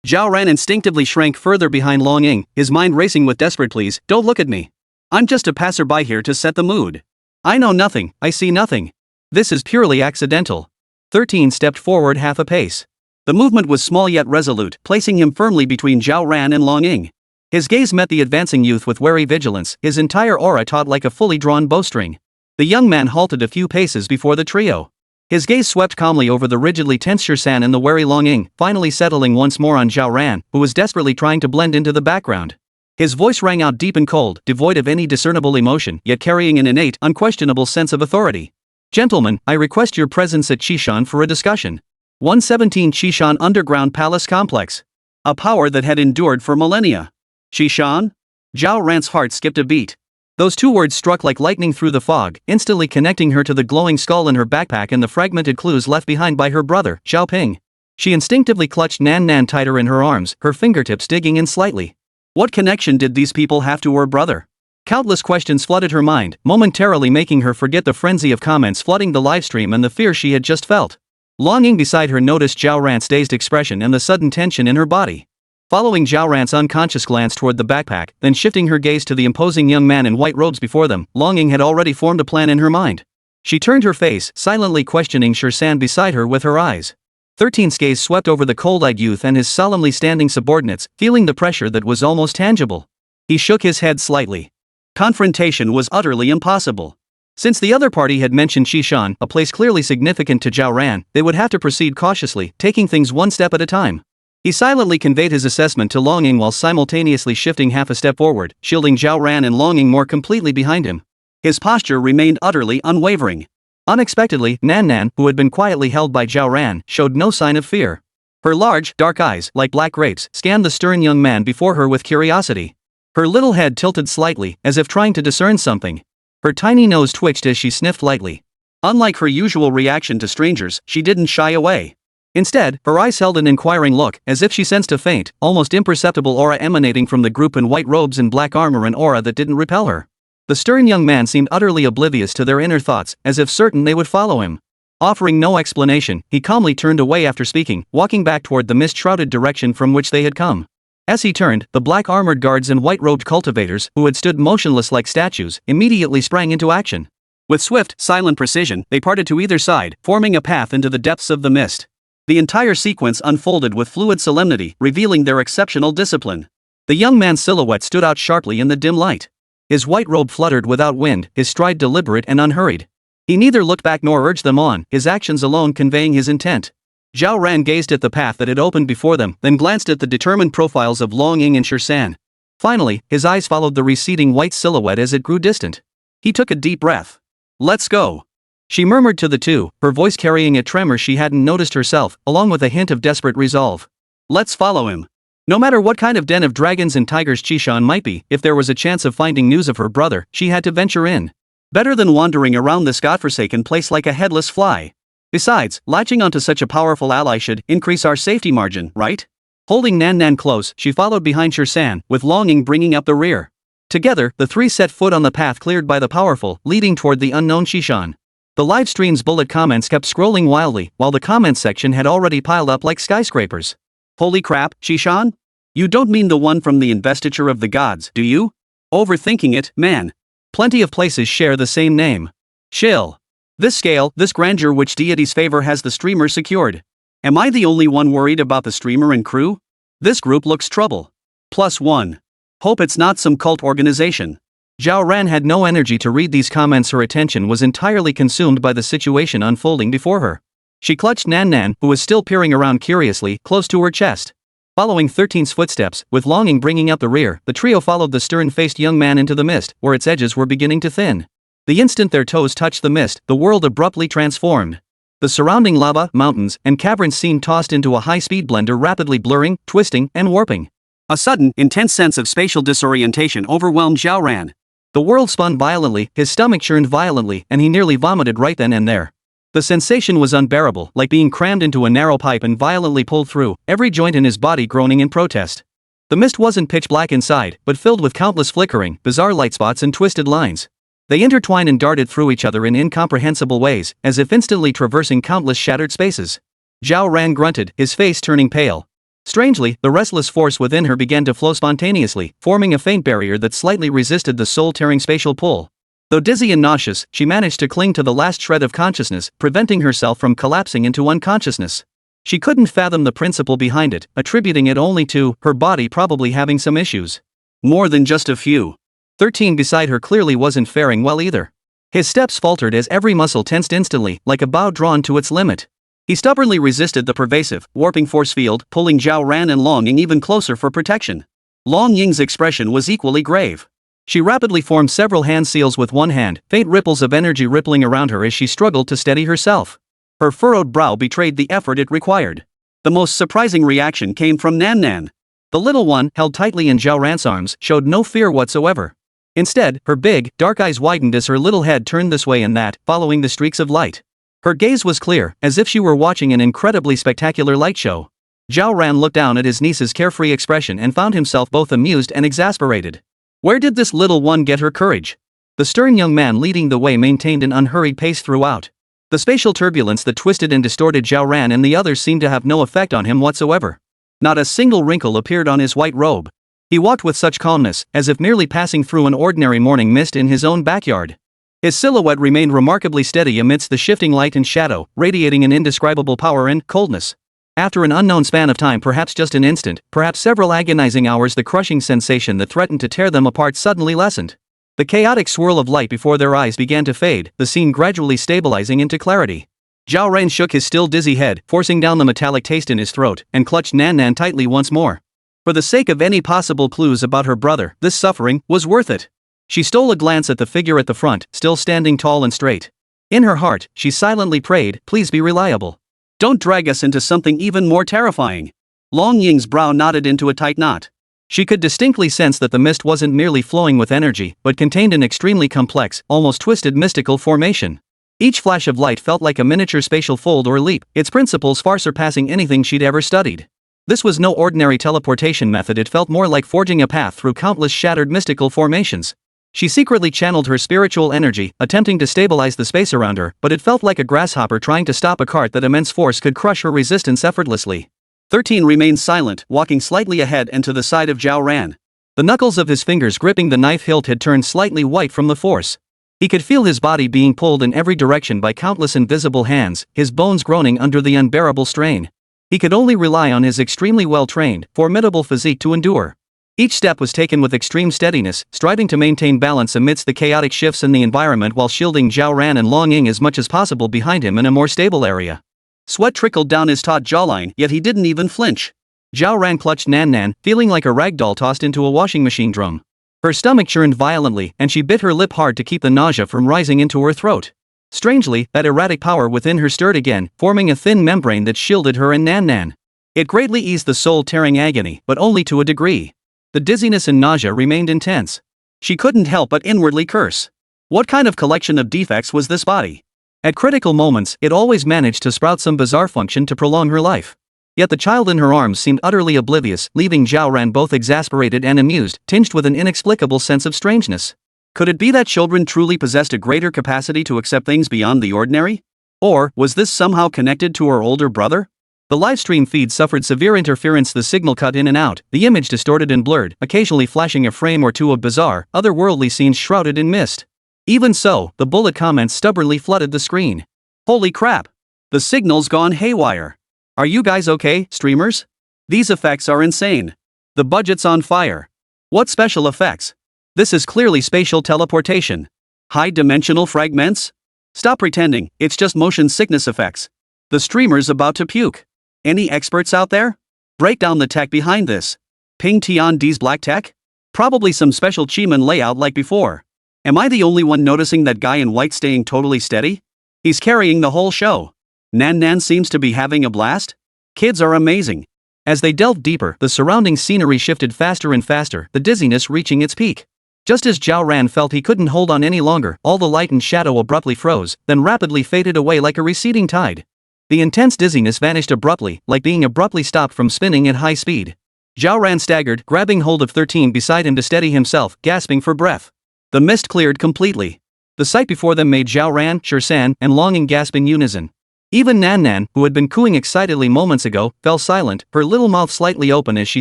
Zhao Ran instinctively shrank further behind Long Ying, his mind racing with desperate pleas. "Don't look at me. I'm just a passerby here to set the mood. I know nothing, I see nothing. This is purely accidental." 13 stepped forward half a pace. The movement was small yet resolute, placing him firmly between Zhao Ran and Long Ying. His gaze met the advancing youth with wary vigilance, his entire aura taut like a fully drawn bowstring. The young man halted a few paces before the trio. His gaze swept calmly over the rigidly tense Shirsan and the wary Long Ying, finally settling once more on Zhao Ran, who was desperately trying to blend into the background. His voice rang out deep and cold, devoid of any discernible emotion, yet carrying an innate, unquestionable sense of authority. "Gentlemen, I request your presence at Qishan for a discussion." 117 Qishan Underground Palace Complex. A power that had endured for millennia. Qishan? Zhao Ran's heart skipped a beat. Those two words struck like lightning through the fog, instantly connecting her to the glowing skull in her backpack and the fragmented clues left behind by her brother, Xiao Ping. She instinctively clutched Nan Nan tighter in her arms, her fingertips digging in slightly. What connection did these people have to her brother? Countless questions flooded her mind, momentarily making her forget the frenzy of comments flooding the livestream and the fear she had just felt. Long Ying beside her noticed Zhao Ran's dazed expression and the sudden tension in her body. Following Zhao Ran's unconscious glance toward the backpack, then shifting her gaze to the imposing young man in white robes before them, Long Ying had already formed a plan in her mind. She turned her face, silently questioning Shirsan beside her with her eyes. 13's gaze swept over the cold-eyed youth and his solemnly standing subordinates, feeling the pressure that was almost tangible. He shook his head slightly. Confrontation was utterly impossible. Since the other party had mentioned Shishan, a place clearly significant to Zhao Ran, they would have to proceed cautiously, taking things one step at a time. He silently conveyed his assessment to Longing while simultaneously shifting half a step forward, shielding Zhao Ran and Longing more completely behind him. His posture remained utterly unwavering. Unexpectedly, Nan Nan, who had been quietly held by Zhao Ran, showed no sign of fear. Her large, dark eyes, like black grapes, scanned the stern young man before her with curiosity. Her little head tilted slightly, as if trying to discern something. Her tiny nose twitched as she sniffed lightly. Unlike her usual reaction to strangers, she didn't shy away. Instead, her eyes held an inquiring look, as if she sensed a faint, almost imperceptible aura emanating from the group in white robes and black armor, an aura that didn't repel her. The stern young man seemed utterly oblivious to their inner thoughts, as if certain they would follow him. Offering no explanation, he calmly turned away after speaking, walking back toward the mist-shrouded direction from which they had come. As he turned, the black-armored guards and white-robed cultivators, who had stood motionless like statues, immediately sprang into action. With swift, silent precision, they parted to either side, forming a path into the depths of the mist. The entire sequence unfolded with fluid solemnity, revealing their exceptional discipline. The young man's silhouette stood out sharply in the dim light. His white robe fluttered without wind, his stride deliberate and unhurried. He neither looked back nor urged them on, his actions alone conveying his intent. Zhao Ran gazed at the path that had opened before them, then glanced at the determined profiles of Longing and Shishan. Finally, his eyes followed the receding white silhouette as it grew distant. He took a deep breath. "Let's go," she murmured to the two, her voice carrying a tremor she hadn't noticed herself, along with a hint of desperate resolve. "Let's follow him." No matter what kind of den of dragons and tigers Shishan might be, if there was a chance of finding news of her brother, she had to venture in. Better than wandering around this godforsaken place like a headless fly. Besides, latching onto such a powerful ally should increase our safety margin, right? Holding Nan Nan close, she followed behind Shishan, with Longing bringing up the rear. Together, the three set foot on the path cleared by the powerful, leading toward the unknown Shishan. The livestream's bullet comments kept scrolling wildly, while the comments section had already piled up like skyscrapers. "Holy crap, Shishan? You don't mean the one from the investiture of the gods, do you? Overthinking it, man. Plenty of places share the same name. Chill. This scale, this grandeur, which deity's favor has the streamer secured? Am I the only one worried about the streamer and crew? This group looks trouble. +1. Hope it's not some cult organization." Zhao Ran had no energy to read these comments. Her attention was entirely consumed by the situation unfolding before her. She clutched Nan Nan, who was still peering around curiously, close to her chest. Following 13's footsteps, with Longing bringing up the rear, the trio followed the stern-faced young man into the mist, where its edges were beginning to thin. The instant their toes touched the mist, the world abruptly transformed. The surrounding lava, mountains, and caverns seemed tossed into a high-speed blender, rapidly blurring, twisting, and warping. A sudden, intense sense of spatial disorientation overwhelmed Zhao Ran. The world spun violently, his stomach churned violently, and he nearly vomited right then and there. The sensation was unbearable, like being crammed into a narrow pipe and violently pulled through, every joint in his body groaning in protest. The mist wasn't pitch black inside, but filled with countless flickering, bizarre light spots and twisted lines. They intertwined and darted through each other in incomprehensible ways, as if instantly traversing countless shattered spaces. Zhao Ran grunted, his face turning pale. Strangely, the restless force within her began to flow spontaneously, forming a faint barrier that slightly resisted the soul-tearing spatial pull. Though dizzy and nauseous, she managed to cling to the last shred of consciousness, preventing herself from collapsing into unconsciousness. She couldn't fathom the principle behind it, attributing it only to her body probably having some issues. More than just a few. 13 beside her clearly wasn't faring well either. His steps faltered as every muscle tensed instantly, like a bow drawn to its limit. He stubbornly resisted the pervasive, warping force field, pulling Zhao Ran and Longing even closer for protection. Long Ying's expression was equally grave. She rapidly formed several hand seals with one hand, faint ripples of energy rippling around her as she struggled to steady herself. Her furrowed brow betrayed the effort it required. The most surprising reaction came from Nan Nan. The little one, held tightly in Zhao Ran's arms, showed no fear whatsoever. Instead, her big, dark eyes widened as her little head turned this way and that, following the streaks of light. Her gaze was clear, as if she were watching an incredibly spectacular light show. Zhao Ran looked down at his niece's carefree expression and found himself both amused and exasperated. Where did this little one get her courage? The stern young man leading the way maintained an unhurried pace throughout. The spatial turbulence that twisted and distorted Zhao Ran and the others seemed to have no effect on him whatsoever. Not a single wrinkle appeared on his white robe. He walked with such calmness, as if merely passing through an ordinary morning mist in his own backyard. His silhouette remained remarkably steady amidst the shifting light and shadow, radiating an indescribable power and coldness. After an unknown span of time, perhaps just an instant, perhaps several agonizing hours, the crushing sensation that threatened to tear them apart suddenly lessened. The chaotic swirl of light before their eyes began to fade, the scene gradually stabilizing into clarity. Zhao Ran shook his still dizzy head, forcing down the metallic taste in his throat, and clutched Nan Nan tightly once more. For the sake of any possible clues about her brother, this suffering was worth it. She stole a glance at the figure at the front, still standing tall and straight. In her heart, she silently prayed, "Please be reliable. Don't drag us into something even more terrifying." Long Ying's brow knotted into a tight knot. She could distinctly sense that the mist wasn't merely flowing with energy, but contained an extremely complex, almost twisted mystical formation. Each flash of light felt like a miniature spatial fold or leap, its principles far surpassing anything she'd ever studied. This was no ordinary teleportation method, it felt more like forging a path through countless shattered mystical formations. She secretly channeled her spiritual energy, attempting to stabilize the space around her, but it felt like a grasshopper trying to stop a cart that immense force could crush her resistance effortlessly. 13 remained silent, walking slightly ahead and to the side of Zhao Ran. The knuckles of his fingers gripping the knife hilt had turned slightly white from the force. He could feel his body being pulled in every direction by countless invisible hands, his bones groaning under the unbearable strain. He could only rely on his extremely well-trained, formidable physique to endure. Each step was taken with extreme steadiness, striving to maintain balance amidst the chaotic shifts in the environment while shielding Zhao Ran and Long Ying as much as possible behind him in a more stable area. Sweat trickled down his taut jawline, yet he didn't even flinch. Zhao Ran clutched Nan Nan, feeling like a rag doll tossed into a washing machine drum. Her stomach churned violently, and she bit her lip hard to keep the nausea from rising into her throat. Strangely, that erratic power within her stirred again, forming a thin membrane that shielded her and Nan Nan. It greatly eased the soul-tearing agony, but only to a degree. The dizziness and nausea remained intense. She couldn't help but inwardly curse. What kind of collection of defects was this body? At critical moments, it always managed to sprout some bizarre function to prolong her life. Yet the child in her arms seemed utterly oblivious, leaving Zhao Ran both exasperated and amused, tinged with an inexplicable sense of strangeness. Could it be that children truly possessed a greater capacity to accept things beyond the ordinary? Or was this somehow connected to her older brother? The livestream feed suffered severe interference, the signal cut in and out, the image distorted and blurred, occasionally flashing a frame or two of bizarre, otherworldly scenes shrouded in mist. Even so, the bullet comments stubbornly flooded the screen. Holy crap! The signal's gone haywire. Are you guys okay, streamers? These effects are insane. The budget's on fire. What special effects? This is clearly spatial teleportation. High-dimensional fragments? Stop pretending, it's just motion sickness effects. The streamer's about to puke. Any experts out there? Break down the tech behind this. Ping Tian D's black tech? Probably some special Chi-Man layout like before. Am I the only one noticing that guy in white staying totally steady? He's carrying the whole show. Nan Nan seems to be having a blast. Kids are amazing. As they delved deeper, the surrounding scenery shifted faster and faster, the dizziness reaching its peak. Just as Zhao Ran felt he couldn't hold on any longer, all the light and shadow abruptly froze, then rapidly faded away like a receding tide. The intense dizziness vanished abruptly, like being abruptly stopped from spinning at high speed. Zhao Ran staggered, grabbing hold of 13 beside him to steady himself, gasping for breath. The mist cleared completely. The sight before them made Zhao Ran, Shan, and Long Ying gasp in unison. Even Nan Nan, who had been cooing excitedly moments ago, fell silent, her little mouth slightly open as she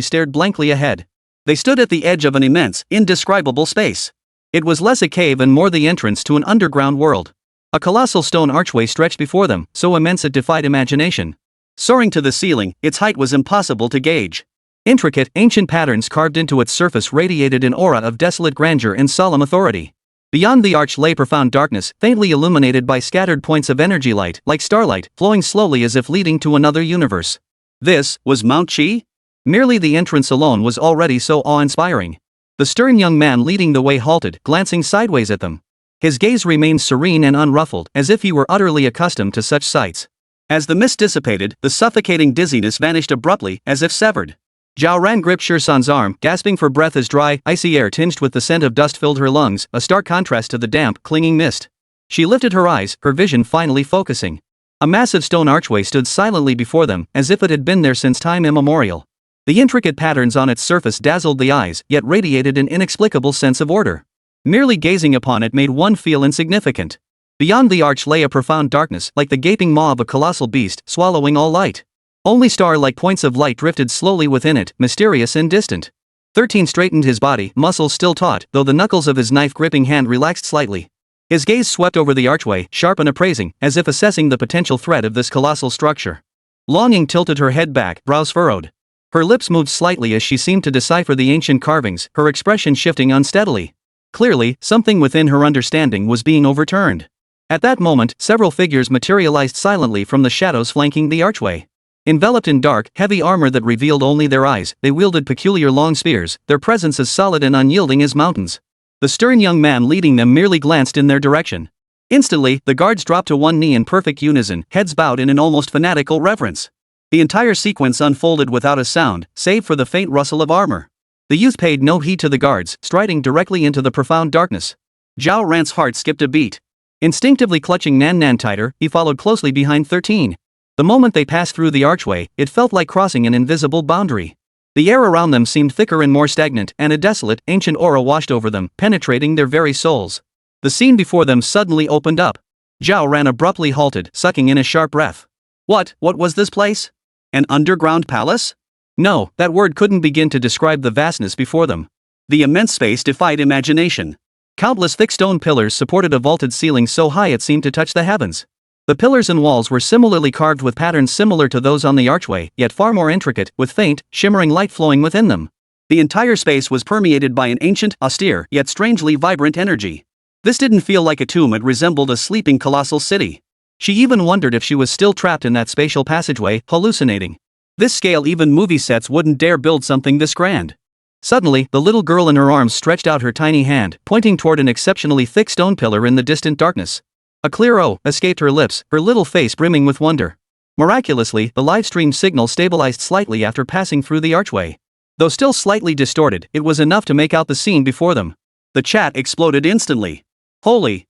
stared blankly ahead. They stood at the edge of an immense, indescribable space. It was less a cave and more the entrance to an underground world. A colossal stone archway stretched before them, so immense it defied imagination. Soaring to the ceiling, its height was impossible to gauge. Intricate, ancient patterns carved into its surface radiated an aura of desolate grandeur and solemn authority. Beyond the arch lay profound darkness, faintly illuminated by scattered points of energy light, like starlight, flowing slowly as if leading to another universe. This was Mount Qi? Merely the entrance alone was already so awe-inspiring. The stern young man leading the way halted, glancing sideways at them. His gaze remained serene and unruffled, as if he were utterly accustomed to such sights. As the mist dissipated, the suffocating dizziness vanished abruptly, as if severed. Zhao Ran gripped Shan's arm, gasping for breath as dry, icy air tinged with the scent of dust filled her lungs, a stark contrast to the damp, clinging mist. She lifted her eyes, her vision finally focusing. A massive stone archway stood silently before them, as if it had been there since time immemorial. The intricate patterns on its surface dazzled the eyes, yet radiated an inexplicable sense of order. Merely gazing upon it made one feel insignificant. Beyond the arch lay a profound darkness, like the gaping maw of a colossal beast, swallowing all light. Only star-like points of light drifted slowly within it, mysterious and distant. 13 straightened his body, muscles still taut, though the knuckles of his knife-gripping hand relaxed slightly. His gaze swept over the archway, sharp and appraising, as if assessing the potential threat of this colossal structure. Long Ying tilted her head back, brows furrowed. Her lips moved slightly as she seemed to decipher the ancient carvings, her expression shifting unsteadily. Clearly, something within her understanding was being overturned. At that moment, several figures materialized silently from the shadows flanking the archway. Enveloped in dark, heavy armor that revealed only their eyes, they wielded peculiar long spears, their presence as solid and unyielding as mountains. The stern young man leading them merely glanced in their direction. Instantly, the guards dropped to one knee in perfect unison, heads bowed in an almost fanatical reverence. The entire sequence unfolded without a sound, save for the faint rustle of armor. The youth paid no heed to the guards, striding directly into the profound darkness. Zhao Ran's heart skipped a beat. Instinctively clutching Nan Nan tighter, he followed closely behind 13. The moment they passed through the archway, it felt like crossing an invisible boundary. The air around them seemed thicker and more stagnant, and a desolate, ancient aura washed over them, penetrating their very souls. The scene before them suddenly opened up. Zhao Ran abruptly halted, sucking in a sharp breath. What was this place? An underground palace? No, that word couldn't begin to describe the vastness before them. The immense space defied imagination. Countless thick stone pillars supported a vaulted ceiling so high it seemed to touch the heavens. The pillars and walls were similarly carved with patterns similar to those on the archway, yet far more intricate, with faint, shimmering light flowing within them. The entire space was permeated by an ancient, austere, yet strangely vibrant energy. This didn't feel like a tomb, it resembled a sleeping colossal city. She even wondered if she was still trapped in that spatial passageway, hallucinating. This scale even movie sets wouldn't dare build something this grand. Suddenly, the little girl in her arms stretched out her tiny hand, pointing toward an exceptionally thick stone pillar in the distant darkness. A clear "oh" escaped her lips, her little face brimming with wonder. Miraculously, the livestream signal stabilized slightly after passing through the archway. Though still slightly distorted, it was enough to make out the scene before them. The chat exploded instantly. Holy!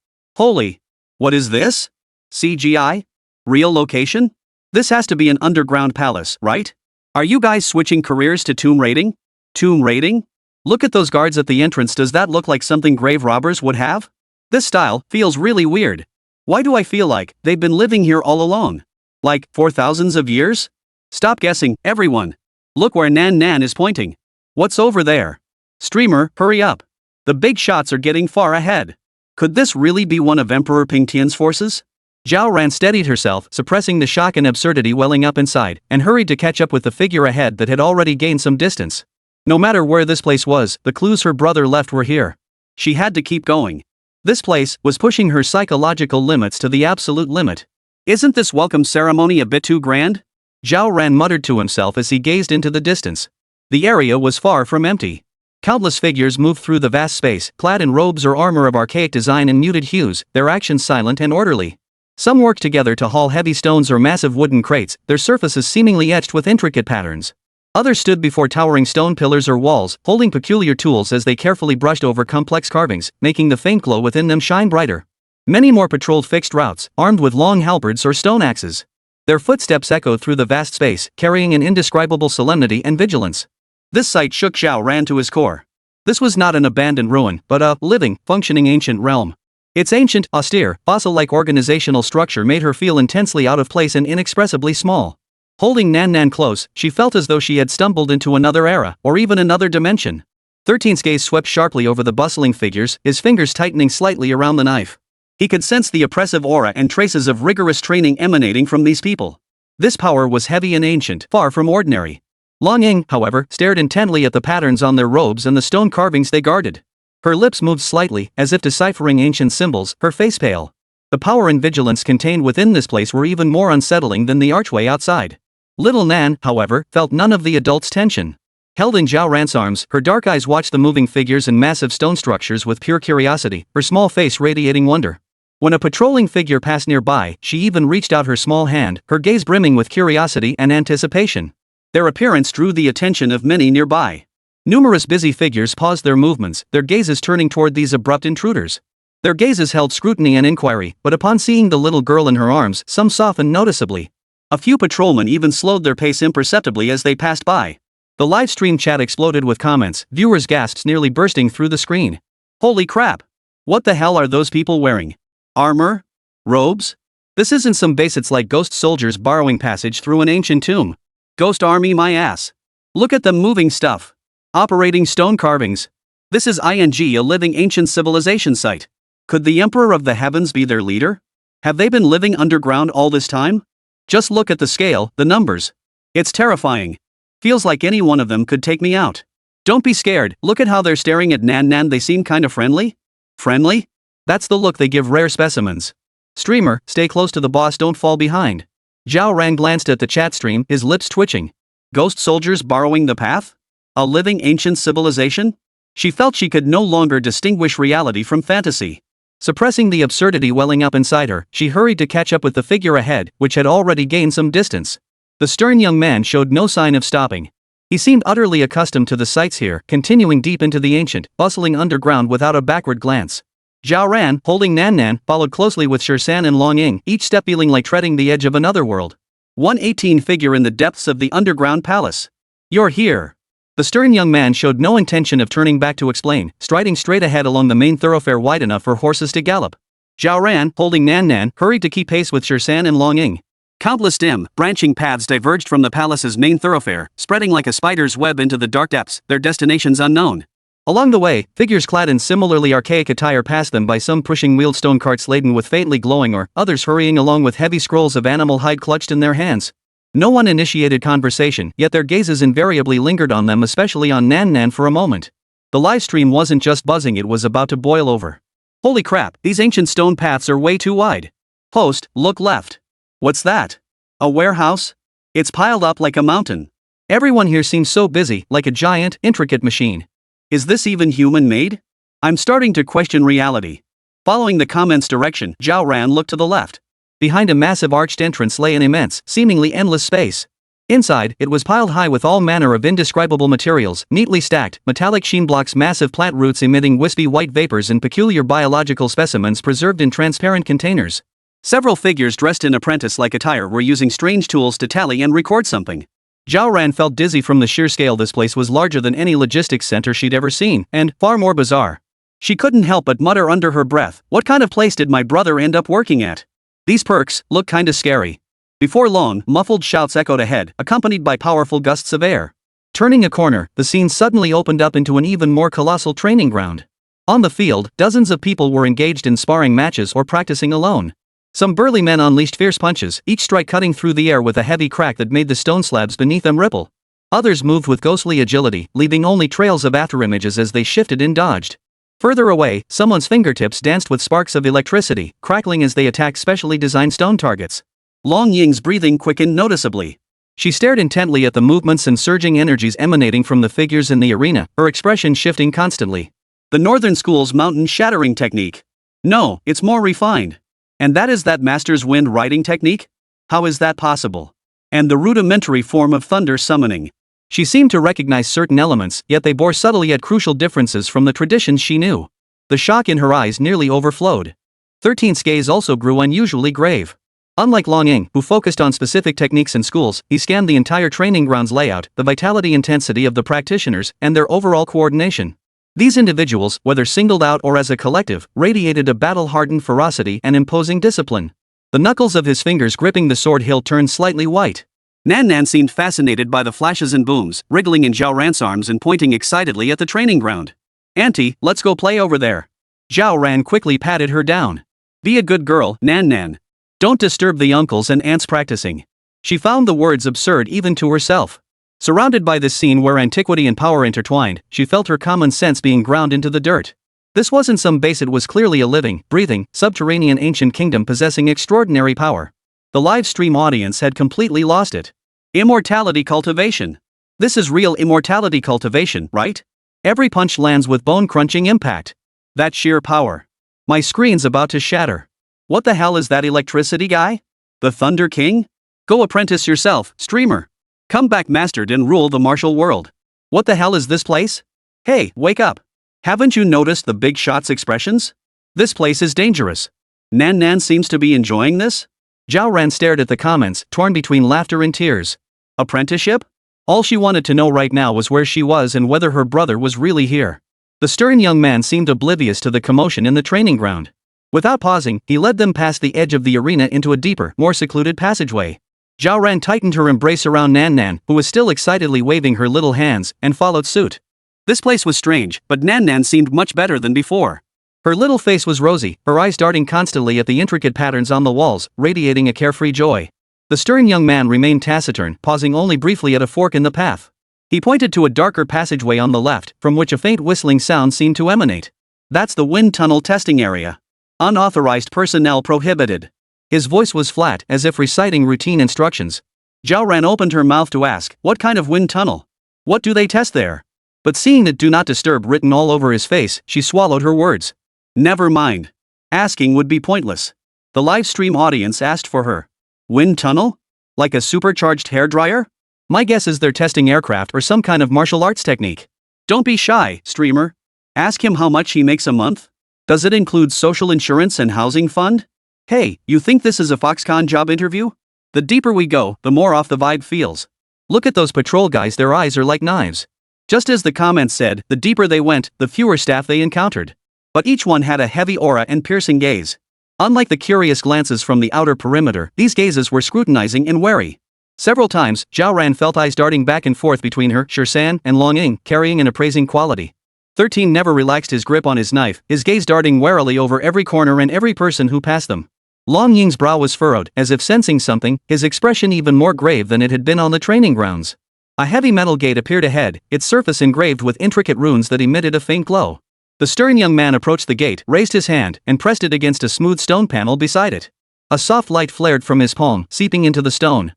What is this? CGI? Real location? This has to be an underground palace, right? Are you guys switching careers to tomb raiding? Tomb raiding? Look at those guards at the entrance, does that look like something grave robbers would have? This style feels really weird. Why do I feel like they've been living here all along? Like, for thousands of years? Stop guessing, everyone. Look where Nan Nan is pointing. What's over there? Streamer, hurry up. The big shots are getting far ahead. Could this really be one of Emperor Pingtian's forces? Zhao Ran steadied herself, suppressing the shock and absurdity welling up inside, and hurried to catch up with the figure ahead that had already gained some distance. No matter where this place was, the clues her brother left were here. She had to keep going. This place was pushing her psychological limits to the absolute limit. Isn't this welcome ceremony a bit too grand? Zhao Ran muttered to himself as he gazed into the distance. The area was far from empty. Countless figures moved through the vast space, clad in robes or armor of archaic design and muted hues, their actions silent and orderly. Some worked together to haul heavy stones or massive wooden crates, their surfaces seemingly etched with intricate patterns. Others stood before towering stone pillars or walls, holding peculiar tools as they carefully brushed over complex carvings, making the faint glow within them shine brighter. Many more patrolled fixed routes, armed with long halberds or stone axes. Their footsteps echoed through the vast space, carrying an indescribable solemnity and vigilance. This sight shook Zhao Ran to his core. This was not an abandoned ruin, but a living, functioning ancient realm. Its ancient, austere, fossil-like organizational structure made her feel intensely out of place and inexpressibly small. Holding Nan Nan close, she felt as though she had stumbled into another era, or even another dimension. 13's gaze swept sharply over the bustling figures, his fingers tightening slightly around the knife. He could sense the oppressive aura and traces of rigorous training emanating from these people. This power was heavy and ancient, far from ordinary. Long Ying, however, stared intently at the patterns on their robes and the stone carvings they guarded. Her lips moved slightly, as if deciphering ancient symbols, her face pale. The power and vigilance contained within this place were even more unsettling than the archway outside. Little Nan, however, felt none of the adult's tension. Held in Zhao Ran's arms, her dark eyes watched the moving figures and massive stone structures with pure curiosity, her small face radiating wonder. When a patrolling figure passed nearby, she even reached out her small hand, her gaze brimming with curiosity and anticipation. Their appearance drew the attention of many nearby. Numerous busy figures paused their movements, their gazes turning toward these abrupt intruders. Their gazes held scrutiny and inquiry, but upon seeing the little girl in her arms, some softened noticeably. A few patrolmen even slowed their pace imperceptibly as they passed by. The live stream chat exploded with comments, viewers' gasps nearly bursting through the screen. Holy crap! What the hell are those people wearing? Armor? Robes? This isn't some basics like ghost soldiers borrowing passage through an ancient tomb. Ghost army my ass. Look at them moving stuff. Operating stone carvings. This is a living ancient civilization site. Could the Emperor of the Heavens be their leader? Have they been living underground all this time? Just look at the scale, the numbers. It's terrifying. Feels like any one of them could take me out. Don't be scared, look at how they're staring at Nan Nan, they seem kinda friendly? Friendly? That's the look they give rare specimens. Streamer, stay close to the boss, don't fall behind. Zhao Ran glanced at the chat stream, his lips twitching. Ghost soldiers borrowing the path? A living ancient civilization? She felt she could no longer distinguish reality from fantasy. Suppressing the absurdity welling up inside her, she hurried to catch up with the figure ahead, which had already gained some distance. The stern young man showed no sign of stopping. He seemed utterly accustomed to the sights here, continuing deep into the ancient, bustling underground without a backward glance. Zhao Ran, holding Nan Nan, followed closely with Shirsan and Long Ying, each step feeling like treading the edge of another world. 118 figure in the depths of the underground palace. You're here. The stern young man showed no intention of turning back to explain, striding straight ahead along the main thoroughfare wide enough for horses to gallop. Zhao Ran, holding Nan Nan, hurried to keep pace with Shirsan and Long Ying. Countless dim, branching paths diverged from the palace's main thoroughfare, spreading like a spider's web into the dark depths, their destinations unknown. Along the way, figures clad in similarly archaic attire passed them by, some pushing wheeled stone carts laden with faintly glowing ore, others hurrying along with heavy scrolls of animal hide clutched in their hands. No one initiated conversation, yet their gazes invariably lingered on them, especially on Nan Nan for a moment. The live stream wasn't just buzzing, it was about to boil over. Holy crap, these ancient stone paths are way too wide. Host, look left. What's that? A warehouse? It's piled up like a mountain. Everyone here seems so busy, like a giant, intricate machine. Is this even human-made? I'm starting to question reality. Following the comment's direction, Zhao Ran looked to the left. Behind a massive arched entrance lay an immense, seemingly endless space. Inside, it was piled high with all manner of indescribable materials, neatly stacked, metallic sheen blocks, massive plant roots emitting wispy white vapors, and peculiar biological specimens preserved in transparent containers. Several figures dressed in apprentice-like attire were using strange tools to tally and record something. Zhao Ran felt dizzy from the sheer scale. This place was larger than any logistics center she'd ever seen, and far more bizarre. She couldn't help but mutter under her breath, what kind of place did my brother end up working at? These perks look kinda scary. Before long, muffled shouts echoed ahead, accompanied by powerful gusts of air. Turning a corner, the scene suddenly opened up into an even more colossal training ground. On the field, dozens of people were engaged in sparring matches or practicing alone. Some burly men unleashed fierce punches, each strike cutting through the air with a heavy crack that made the stone slabs beneath them ripple. Others moved with ghostly agility, leaving only trails of afterimages as they shifted and dodged. Further away, someone's fingertips danced with sparks of electricity, crackling as they attacked specially designed stone targets. Long Ying's breathing quickened noticeably. She stared intently at the movements and surging energies emanating from the figures in the arena, her expression shifting constantly. The Northern School's mountain-shattering technique. No, it's more refined. And that is that master's wind riding technique? How is that possible? And the rudimentary form of thunder summoning. She seemed to recognize certain elements, yet they bore subtle yet crucial differences from the traditions she knew. The shock in her eyes nearly overflowed. 13's gaze also grew unusually grave. Unlike Long Ying, who focused on specific techniques in schools, he scanned the entire training ground's layout, the vitality intensity of the practitioners, and their overall coordination. These individuals, whether singled out or as a collective, radiated a battle-hardened ferocity and imposing discipline. The knuckles of his fingers gripping the sword hilt turned slightly white. Nan Nan seemed fascinated by the flashes and booms, wriggling in Zhao Ran's arms and pointing excitedly at the training ground. Auntie, let's go play over there. Zhao Ran quickly patted her down. Be a good girl, Nan Nan. Don't disturb the uncles and aunts practicing. She found the words absurd even to herself. Surrounded by this scene where antiquity and power intertwined, she felt her common sense being ground into the dirt. This wasn't some base, it was clearly a living, breathing, subterranean ancient kingdom possessing extraordinary power. The live stream audience had completely lost it. Immortality cultivation. This is real immortality cultivation, right? Every punch lands with bone-crunching impact. That sheer power. My screen's about to shatter. What the hell is that electricity guy? The Thunder King? Go apprentice yourself, streamer. Come back mastered and rule the martial world. What the hell is this place? Hey, wake up. Haven't you noticed the big shot's expressions? This place is dangerous. Nan Nan seems to be enjoying this? Zhao Ran stared at the comments, torn between laughter and tears. Apprenticeship? All she wanted to know right now was where she was and whether her brother was really here. The stern young man seemed oblivious to the commotion in the training ground. Without pausing, he led them past the edge of the arena into a deeper, more secluded passageway. Zhao Ran tightened her embrace around Nan Nan, who was still excitedly waving her little hands, and followed suit. This place was strange, but Nan Nan seemed much better than before. Her little face was rosy, her eyes darting constantly at the intricate patterns on the walls, radiating a carefree joy. The stern young man remained taciturn, pausing only briefly at a fork in the path. He pointed to a darker passageway on the left, from which a faint whistling sound seemed to emanate. That's the wind tunnel testing area. Unauthorized personnel prohibited. His voice was flat, as if reciting routine instructions. Zhao Ran opened her mouth to ask, what kind of wind tunnel? What do they test there? But seeing that "Do Not Disturb" written all over his face, she swallowed her words. Never mind. Asking would be pointless. The live stream audience asked for her. Wind tunnel? Like a supercharged hairdryer? My guess is they're testing aircraft or some kind of martial arts technique. Don't be shy, streamer. Ask him how much he makes a month. Does it include social insurance and housing fund? Hey, you think this is a Foxconn job interview? The deeper we go, the more off the vibe feels. Look at those patrol guys, their eyes are like knives. Just as the comments said, the deeper they went, the fewer staff they encountered. But each one had a heavy aura and piercing gaze. Unlike the curious glances from the outer perimeter, these gazes were scrutinizing and wary. Several times, Zhao Ran felt eyes darting back and forth between her, Shirsan, and Long Ying, carrying an appraising quality. 13 never relaxed his grip on his knife, his gaze darting warily over every corner and every person who passed them. Long Ying's brow was furrowed, as if sensing something, his expression even more grave than it had been on the training grounds. A heavy metal gate appeared ahead, its surface engraved with intricate runes that emitted a faint glow. The stern young man approached the gate, raised his hand, and pressed it against a smooth stone panel beside it. A soft light flared from his palm, seeping into the stone.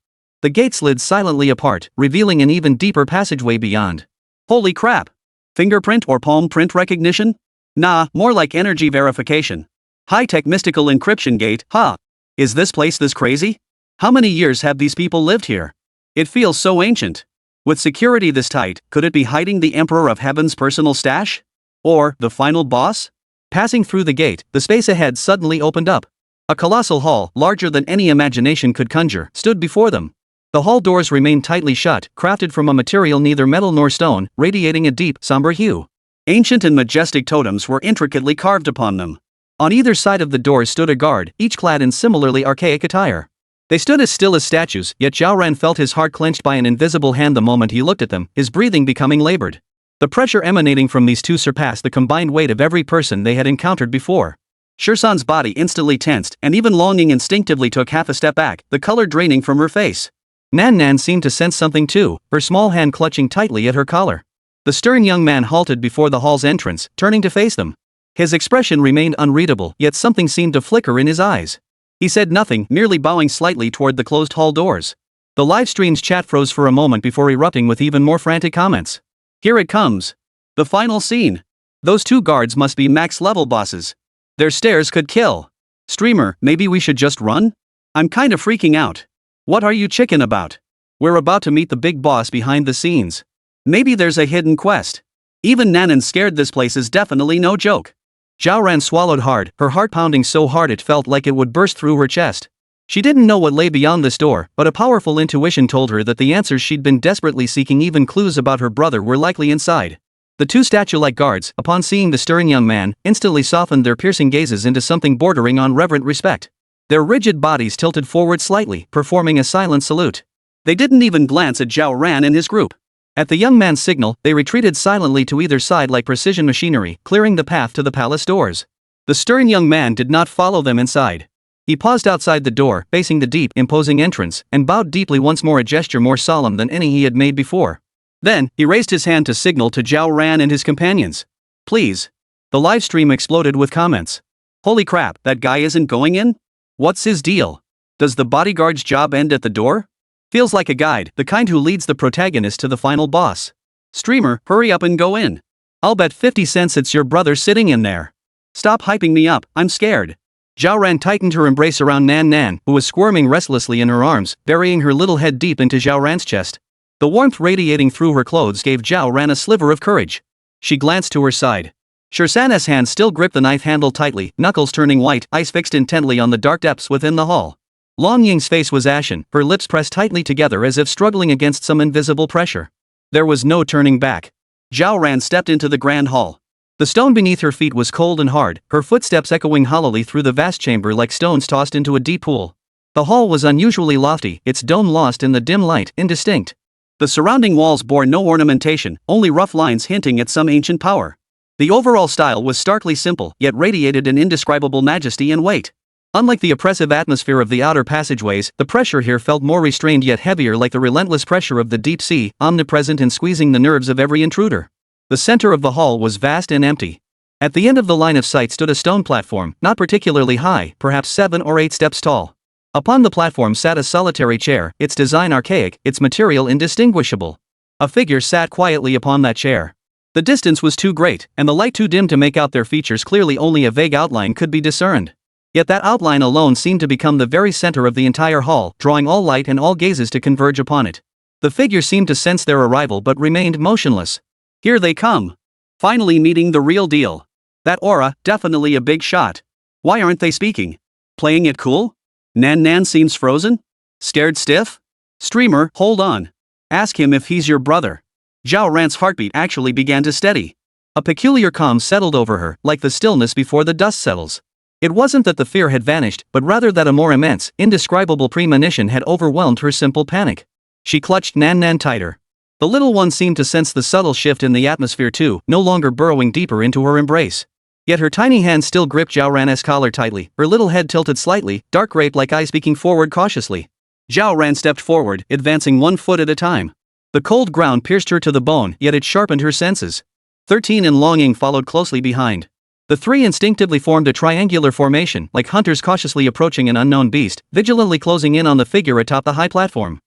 The gate slid silently apart, revealing an even deeper passageway beyond. Holy crap! Fingerprint or palm print recognition? Nah, more like energy verification. High-tech mystical encryption gate, huh? Is this place this crazy? How many years have these people lived here? It feels so ancient. With security this tight, could it be hiding the Emperor of Heaven's personal stash? Or, the final boss? Passing through the gate, the space ahead suddenly opened up. A colossal hall, larger than any imagination could conjure, stood before them. The hall doors remained tightly shut, crafted from a material neither metal nor stone, radiating a deep, somber hue. Ancient and majestic totems were intricately carved upon them. On either side of the doors stood a guard, each clad in similarly archaic attire. They stood as still as statues, yet Zhao Ran felt his heart clenched by an invisible hand the moment he looked at them, his breathing becoming labored. The pressure emanating from these two surpassed the combined weight of every person they had encountered before. Shirsan's body instantly tensed, and even Long Ying instinctively took half a step back, the color draining from her face. Nan Nan seemed to sense something too, her small hand clutching tightly at her collar. The stern young man halted before the hall's entrance, turning to face them. His expression remained unreadable, yet something seemed to flicker in his eyes. He said nothing, merely bowing slightly toward the closed hall doors. The live stream's chat froze for a moment before erupting with even more frantic comments. Here it comes. The final scene. Those two guards must be max-level bosses. Their stares could kill. Streamer, maybe we should just run? I'm kinda freaking out. What are you chicken about? We're about to meet the big boss behind the scenes. Maybe there's a hidden quest. Even Nanan's scared, this place is definitely no joke. Zhao Ran swallowed hard, her heart pounding so hard it felt like it would burst through her chest. She didn't know what lay beyond this door, but a powerful intuition told her that the answers she'd been desperately seeking, even clues about her brother, were likely inside. The two statue-like guards, upon seeing the stern young man, instantly softened their piercing gazes into something bordering on reverent respect. Their rigid bodies tilted forward slightly, performing a silent salute. They didn't even glance at Zhao Ran and his group. At the young man's signal, they retreated silently to either side like precision machinery, clearing the path to the palace doors. The stern young man did not follow them inside. He paused outside the door, facing the deep, imposing entrance, and bowed deeply once more, a gesture more solemn than any he had made before. Then, he raised his hand to signal to Zhao Ran and his companions. Please. The live stream exploded with comments. Holy crap, that guy isn't going in? What's his deal? Does the bodyguard's job end at the door? Feels like a guide, the kind who leads the protagonist to the final boss. Streamer, hurry up and go in. I'll bet 50 cents it's your brother sitting in there. Stop hyping me up, I'm scared. Zhao Ran tightened her embrace around Nan Nan, who was squirming restlessly in her arms, burying her little head deep into Zhao Ran's chest. The warmth radiating through her clothes gave Zhao Ran a sliver of courage. She glanced to her side. Shirsan's hand still gripped the knife handle tightly, knuckles turning white, eyes fixed intently on the dark depths within the hall. Long Ying's face was ashen, her lips pressed tightly together as if struggling against some invisible pressure. There was no turning back. Zhao Ran stepped into the grand hall. The stone beneath her feet was cold and hard, her footsteps echoing hollowly through the vast chamber like stones tossed into a deep pool. The hall was unusually lofty, its dome lost in the dim light, indistinct. The surrounding walls bore no ornamentation, only rough lines hinting at some ancient power. The overall style was starkly simple, yet radiated an indescribable majesty and weight. Unlike the oppressive atmosphere of the outer passageways, the pressure here felt more restrained yet heavier, like the relentless pressure of the deep sea, omnipresent and squeezing the nerves of every intruder. The center of the hall was vast and empty. At the end of the line of sight stood a stone platform, not particularly high, perhaps 7 or 8 steps tall. Upon the platform sat a solitary chair, its design archaic, its material indistinguishable. A figure sat quietly upon that chair. The distance was too great, and the light too dim to make out their features clearly. Only a vague outline could be discerned. Yet that outline alone seemed to become the very center of the entire hall, drawing all light and all gazes to converge upon it. The figure seemed to sense their arrival but remained motionless. Here they come. Finally meeting the real deal. That aura, definitely a big shot. Why aren't they speaking? Playing it cool? Nan seems frozen? Scared stiff? Streamer, hold on. Ask him if he's your brother. Zhao Ran's heartbeat actually began to steady. A peculiar calm settled over her, like the stillness before the dust settles. It wasn't that the fear had vanished, but rather that a more immense, indescribable premonition had overwhelmed her simple panic. She clutched Nan tighter. The little one seemed to sense the subtle shift in the atmosphere too, no longer burrowing deeper into her embrace. Yet her tiny hand still gripped Zhao Ran's collar tightly, her little head tilted slightly, dark grape-like eyes peeking forward cautiously. Zhao Ran stepped forward, advancing 1 foot at a time. The cold ground pierced her to the bone, yet it sharpened her senses. 13 and Longing followed closely behind. The three instinctively formed a triangular formation, like hunters cautiously approaching an unknown beast, vigilantly closing in on the figure atop the high platform.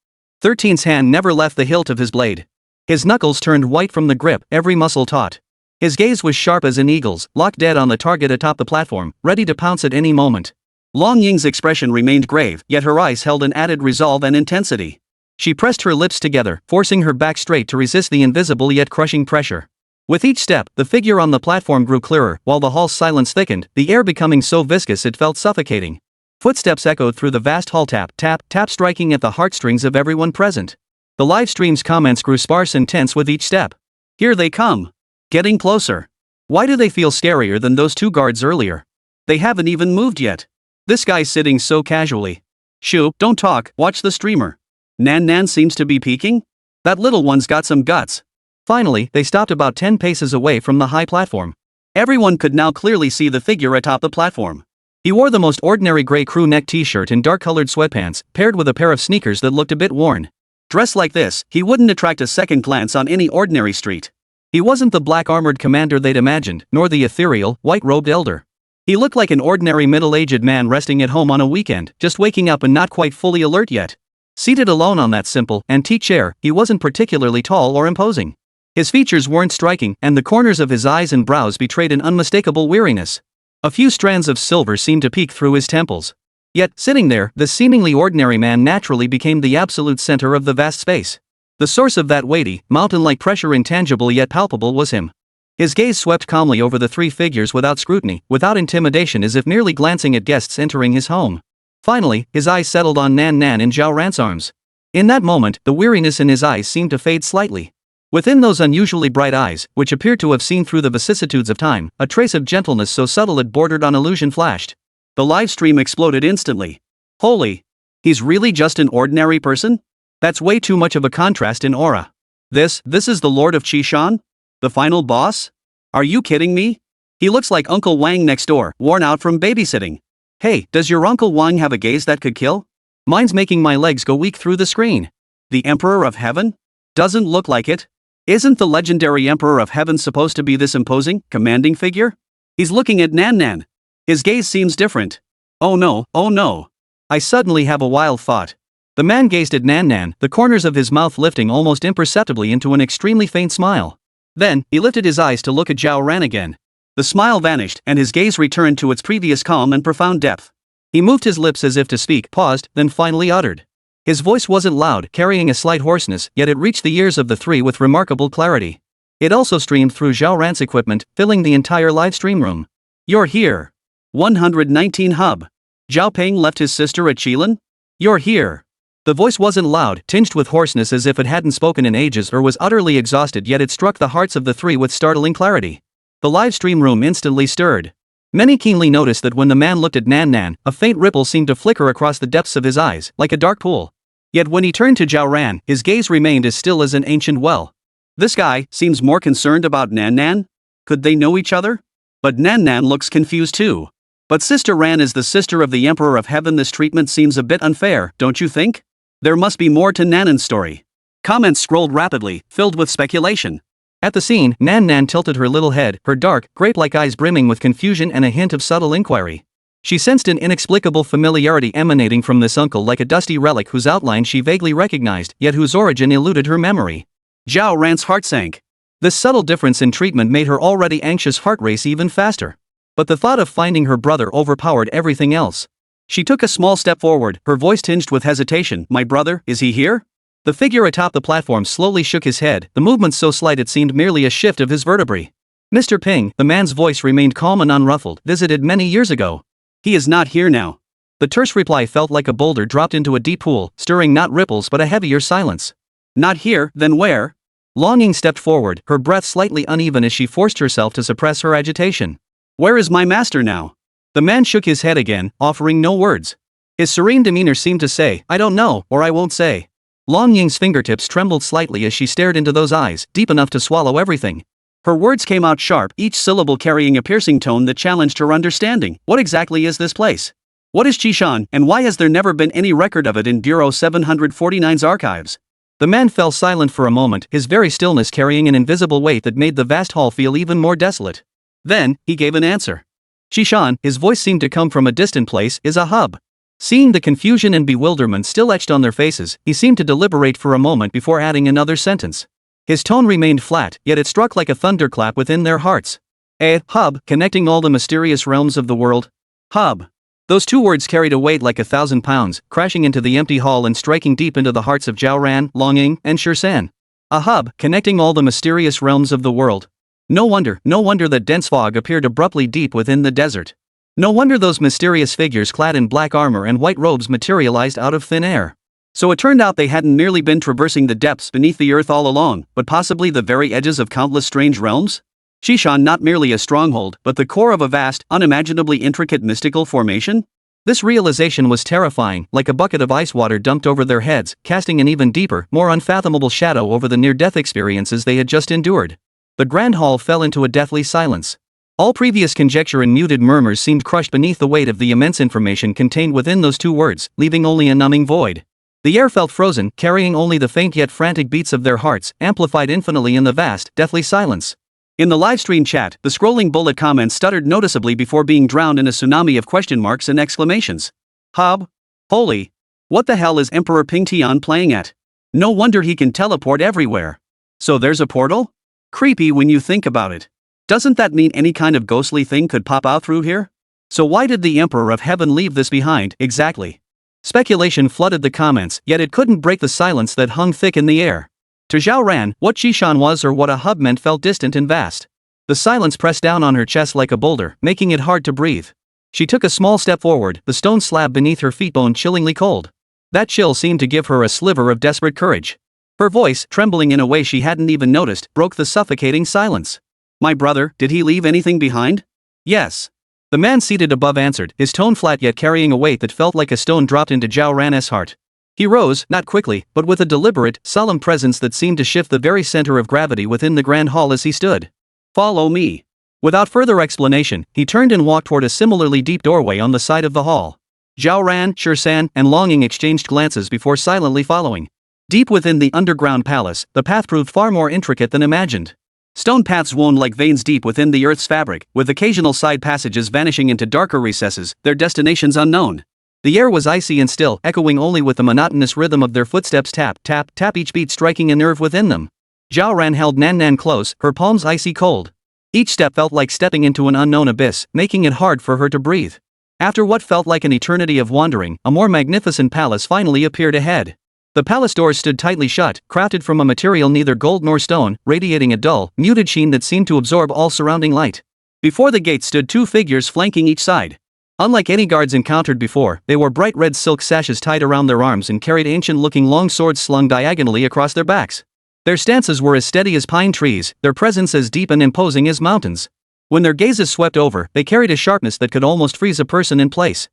13's hand never left the hilt of his blade. His knuckles turned white from the grip, every muscle taut. His gaze was sharp as an eagle's, locked dead on the target atop the platform, ready to pounce at any moment. Long Ying's expression remained grave, yet her eyes held an added resolve and intensity. She pressed her lips together, forcing her back straight to resist the invisible yet crushing pressure. With each step, the figure on the platform grew clearer, while the hall's silence thickened, the air becoming so viscous it felt suffocating. Footsteps echoed through the vast hall, tap, tap, tap, striking at the heartstrings of everyone present. The live stream's comments grew sparse and tense with each step. Here they come. Getting closer. Why do they feel scarier than those 2 guards earlier? They haven't even moved yet. This guy's sitting so casually. Shoo, don't talk, watch the streamer. Nan seems to be peeking? That little one's got some guts. Finally, they stopped about 10 paces away from the high platform. Everyone could now clearly see the figure atop the platform. He wore the most ordinary gray crew neck t-shirt and dark-colored sweatpants, paired with a pair of sneakers that looked a bit worn. Dressed like this, he wouldn't attract a second glance on any ordinary street. He wasn't the black-armored commander they'd imagined, nor the ethereal, white-robed elder. He looked like an ordinary middle-aged man resting at home on a weekend, just waking up and not quite fully alert yet. Seated alone on that simple, antique chair, he wasn't particularly tall or imposing. His features weren't striking, and the corners of his eyes and brows betrayed an unmistakable weariness. A few strands of silver seemed to peek through his temples. Yet, sitting there, the seemingly ordinary man naturally became the absolute center of the vast space. The source of that weighty, mountain-like pressure, intangible yet palpable, was him. His gaze swept calmly over the 3 figures without scrutiny, without intimidation, as if merely glancing at guests entering his home. Finally, his eyes settled on Nan in Zhao Ran's arms. In that moment, the weariness in his eyes seemed to fade slightly. Within those unusually bright eyes, which appeared to have seen through the vicissitudes of time, a trace of gentleness so subtle it bordered on illusion flashed. The live stream exploded instantly. Holy! He's really just an ordinary person? That's way too much of a contrast in aura. This is the Lord of Qishan? The final boss? Are you kidding me? He looks like Uncle Wang next door, worn out from babysitting. Hey, does your Uncle Wang have a gaze that could kill? Mine's making my legs go weak through the screen. The Emperor of Heaven? Doesn't look like it. Isn't the legendary Emperor of Heaven supposed to be this imposing, commanding figure? He's looking at Nan. His gaze seems different. Oh no. I suddenly have a wild thought. The man gazed at Nan, the corners of his mouth lifting almost imperceptibly into an extremely faint smile. Then, he lifted his eyes to look at Zhao Ran again. The smile vanished, and his gaze returned to its previous calm and profound depth. He moved his lips as if to speak, paused, then finally uttered. His voice wasn't loud, carrying a slight hoarseness, yet it reached the ears of the 3 with remarkable clarity. It also streamed through Zhao Ran's equipment, filling the entire live stream room. You're here. 119 Hub. Zhao Peng left his sister at Qilin? You're here. The voice wasn't loud, tinged with hoarseness as if it hadn't spoken in ages or was utterly exhausted, yet it struck the hearts of the 3 with startling clarity. The live stream room instantly stirred. Many keenly noticed that when the man looked at Nan, a faint ripple seemed to flicker across the depths of his eyes, like a dark pool. Yet when he turned to Zhao Ran, his gaze remained as still as an ancient well. This guy seems more concerned about Nan. Could they know each other? But Nan looks confused too. But Sister Ran is the sister of the Emperor of Heaven. This treatment seems a bit unfair, don't you think? There must be more to Nanan's story. Comments scrolled rapidly, filled with speculation. At the scene, Nan tilted her little head, her dark, grape-like eyes brimming with confusion and a hint of subtle inquiry. She sensed an inexplicable familiarity emanating from this uncle, like a dusty relic whose outline she vaguely recognized, yet whose origin eluded her memory. Zhao Ran's heart sank. This subtle difference in treatment made her already anxious heart race even faster. But the thought of finding her brother overpowered everything else. She took a small step forward, her voice tinged with hesitation. My brother, is he here? The figure atop the platform slowly shook his head, the movement so slight it seemed merely a shift of his vertebrae. Mr. Ping, the man's voice remained calm and unruffled, visited many years ago. He is not here now. The terse reply felt like a boulder dropped into a deep pool, stirring not ripples but a heavier silence. Not here, then where? Longing stepped forward, her breath slightly uneven as she forced herself to suppress her agitation. Where is my master now? The man shook his head again, offering no words. His serene demeanor seemed to say, I don't know, or I won't say. Long Ying's fingertips trembled slightly as she stared into those eyes, deep enough to swallow everything. Her words came out sharp, each syllable carrying a piercing tone that challenged her understanding. What exactly is this place? What is Qishan, and why has there never been any record of it in Bureau 749's archives? The man fell silent for a moment, his very stillness carrying an invisible weight that made the vast hall feel even more desolate. Then, he gave an answer. Qishan, his voice seemed to come from a distant place, is a hub. Seeing the confusion and bewilderment still etched on their faces, he seemed to deliberate for a moment before adding another sentence. His tone remained flat, yet it struck like a thunderclap within their hearts. A hub, connecting all the mysterious realms of the world. Hub. Those two words carried a weight like 1,000 pounds, crashing into the empty hall and striking deep into the hearts of Zhao Ran, Longing, and Shirsan. A hub, connecting all the mysterious realms of the world. No wonder that dense fog appeared abruptly deep within the desert. No wonder those mysterious figures clad in black armor and white robes materialized out of thin air. So it turned out they hadn't merely been traversing the depths beneath the earth all along, but possibly the very edges of countless strange realms? Qishan not merely a stronghold, but the core of a vast, unimaginably intricate mystical formation? This realization was terrifying, like a bucket of ice water dumped over their heads, casting an even deeper, more unfathomable shadow over the near-death experiences they had just endured. The grand hall fell into a deathly silence. All previous conjecture and muted murmurs seemed crushed beneath the weight of the immense information contained within those two words, leaving only a numbing void. The air felt frozen, carrying only the faint yet frantic beats of their hearts, amplified infinitely in the vast, deathly silence. In the livestream chat, the scrolling bullet comments stuttered noticeably before being drowned in a tsunami of question marks and exclamations. Hub? Holy! What the hell is Emperor Ping Tian playing at? No wonder he can teleport everywhere. So there's a portal? Creepy when you think about it. Doesn't that mean any kind of ghostly thing could pop out through here? So why did the Emperor of Heaven leave this behind, exactly? Speculation flooded the comments, yet it couldn't break the silence that hung thick in the air. To Zhao Ran, what Qishan was or what a hub meant felt distant and vast. The silence pressed down on her chest like a boulder, making it hard to breathe. She took a small step forward, the stone slab beneath her feet bone chillingly cold. That chill seemed to give her a sliver of desperate courage. Her voice, trembling in a way she hadn't even noticed, broke the suffocating silence. My brother, did he leave anything behind? Yes. The man seated above answered, his tone flat yet carrying a weight that felt like a stone dropped into Zhao Ran's heart. He rose, not quickly, but with a deliberate, solemn presence that seemed to shift the very center of gravity within the grand hall as he stood. Follow me. Without further explanation, he turned and walked toward a similarly deep doorway on the side of the hall. Zhao Ran, Shirsan, and Longing exchanged glances before silently following. Deep within the underground palace, the path proved far more intricate than imagined. Stone paths wound like veins deep within the earth's fabric, with occasional side passages vanishing into darker recesses, their destinations unknown. The air was icy and still, echoing only with the monotonous rhythm of their footsteps tap, tap, tap, each beat striking a nerve within them. Zhao Ran held Nan close, her palms icy cold. Each step felt like stepping into an unknown abyss, making it hard for her to breathe. After what felt like an eternity of wandering, a more magnificent palace finally appeared ahead. The palace doors stood tightly shut, crafted from a material neither gold nor stone, radiating a dull, muted sheen that seemed to absorb all surrounding light. Before the gate stood two figures flanking each side. Unlike any guards encountered before, they wore bright red silk sashes tied around their arms and carried ancient-looking long swords slung diagonally across their backs. Their stances were as steady as pine trees, their presence as deep and imposing as mountains. When their gazes swept over, they carried a sharpness that could almost freeze a person in place.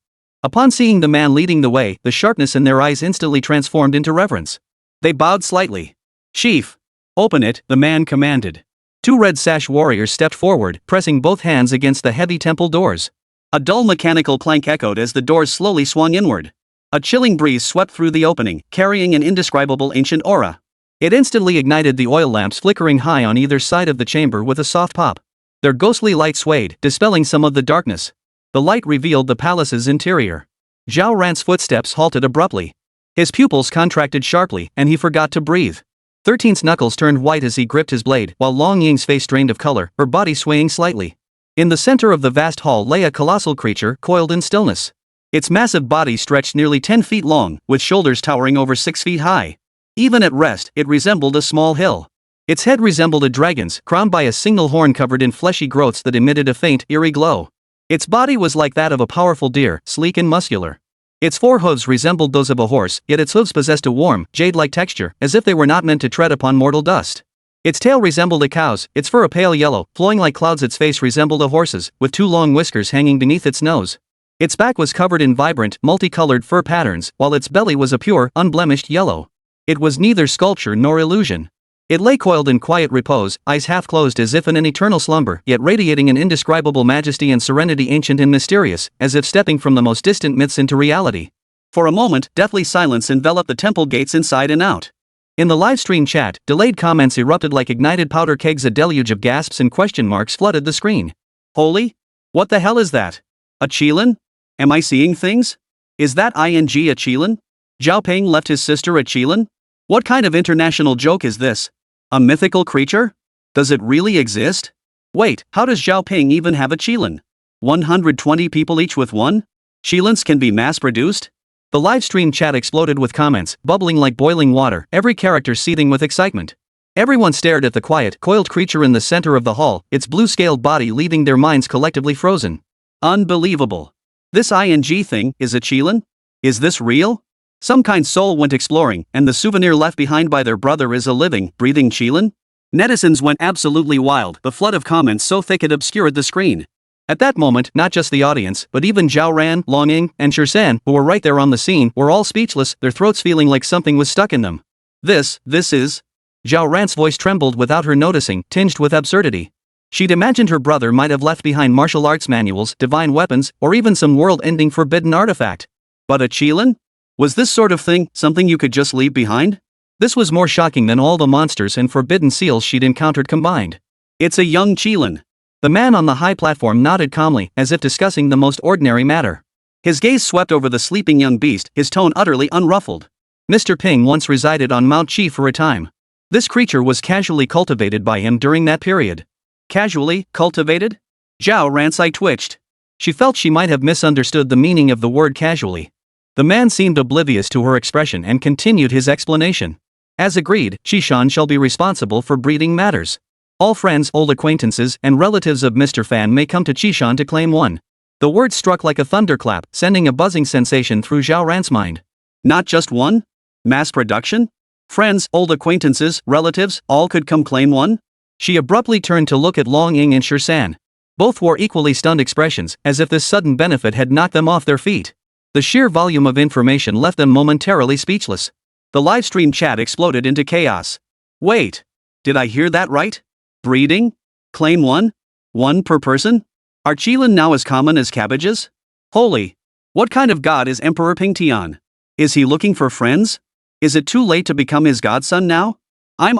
Upon seeing the man leading the way, the sharpness in their eyes instantly transformed into reverence. They bowed slightly. Chief! Open it, the man commanded. Two red sash warriors stepped forward, pressing both hands against the heavy temple doors. A dull mechanical clank echoed as the doors slowly swung inward. A chilling breeze swept through the opening, carrying an indescribable ancient aura. It instantly ignited the oil lamps flickering high on either side of the chamber with a soft pop. Their ghostly light swayed, dispelling some of the darkness. The light revealed the palace's interior. Zhao Ran's footsteps halted abruptly. His pupils contracted sharply, and he forgot to breathe. 13's knuckles turned white as he gripped his blade, while Long Ying's face drained of color, her body swaying slightly. In the center of the vast hall lay a colossal creature coiled in stillness. Its massive body stretched nearly 10 feet long, with shoulders towering over 6 feet high. Even at rest, it resembled a small hill. Its head resembled a dragon's, crowned by a single horn covered in fleshy growths that emitted a faint, eerie glow. Its body was like that of a powerful deer, sleek and muscular. Its forehooves resembled those of a horse, yet its hooves possessed a warm, jade-like texture, as if they were not meant to tread upon mortal dust. Its tail resembled a cow's, its fur a pale yellow, flowing like clouds. Its face resembled a horse's, with 2 long whiskers hanging beneath its nose. Its back was covered in vibrant, multicolored fur patterns, while its belly was a pure, unblemished yellow. It was neither sculpture nor illusion. It lay coiled in quiet repose, eyes half closed as if in an eternal slumber, yet radiating an indescribable majesty and serenity, ancient and mysterious, as if stepping from the most distant myths into reality. For a moment, deathly silence enveloped the temple gates inside and out. In the livestream chat, delayed comments erupted like ignited powder kegs. A deluge of gasps and question marks flooded the screen. Holy? What the hell is that? A Qilin? Am I seeing things? Is that a Qilin? Zhao Ping left his sister a Qilin? What kind of international joke is this? A mythical creature? Does it really exist? Wait, how does Zhao Ping even have a Qilin? 120 people each with one? Qilins can be mass-produced? The livestream chat exploded with comments, bubbling like boiling water, every character seething with excitement. Everyone stared at the quiet, coiled creature in the center of the hall, its blue-scaled body leaving their minds collectively frozen. Unbelievable. This ing thing is a Qilin? Is this real? Some kind soul went exploring, and the souvenir left behind by their brother is a living, breathing Qilin? Netizens went absolutely wild, the flood of comments so thick it obscured the screen. At that moment, not just the audience, but even Zhao Ran, Long Ying, and Shirsan, who were right there on the scene, were all speechless, their throats feeling like something was stuck in them. This is... Zhao Ran's voice trembled without her noticing, tinged with absurdity. She'd imagined her brother might have left behind martial arts manuals, divine weapons, or even some world-ending forbidden artifact. But a Qilin? Was this sort of thing something you could just leave behind? This was more shocking than all the monsters and forbidden seals she'd encountered combined. It's a young Qilin. The man on the high platform nodded calmly, as if discussing the most ordinary matter. His gaze swept over the sleeping young beast, his tone utterly unruffled. Mr. Ping once resided on Mount Qi for a time. This creature was casually cultivated by him during that period. Casually cultivated? Zhao Ran's eye twitched. She felt she might have misunderstood the meaning of the word casually. The man seemed oblivious to her expression and continued his explanation. As agreed, Qishan shall be responsible for breeding matters. All friends, old acquaintances, and relatives of Mr. Fan may come to Qishan to claim one. The word struck like a thunderclap, sending a buzzing sensation through Zhao Ran's mind. Not just one? Mass production? Friends, old acquaintances, relatives, all could come claim one? She abruptly turned to look at Long Ying and Shirsan. Both wore equally stunned expressions, as if this sudden benefit had knocked them off their feet. The sheer volume of information left them momentarily speechless. The livestream chat exploded into chaos. Wait. Did I hear that right? Breeding? Claim one? One per person? Are Qilin now as common as cabbages? Holy! What kind of god is Emperor Pingtian? Is he looking for friends? Is it too late to become his godson now? I'm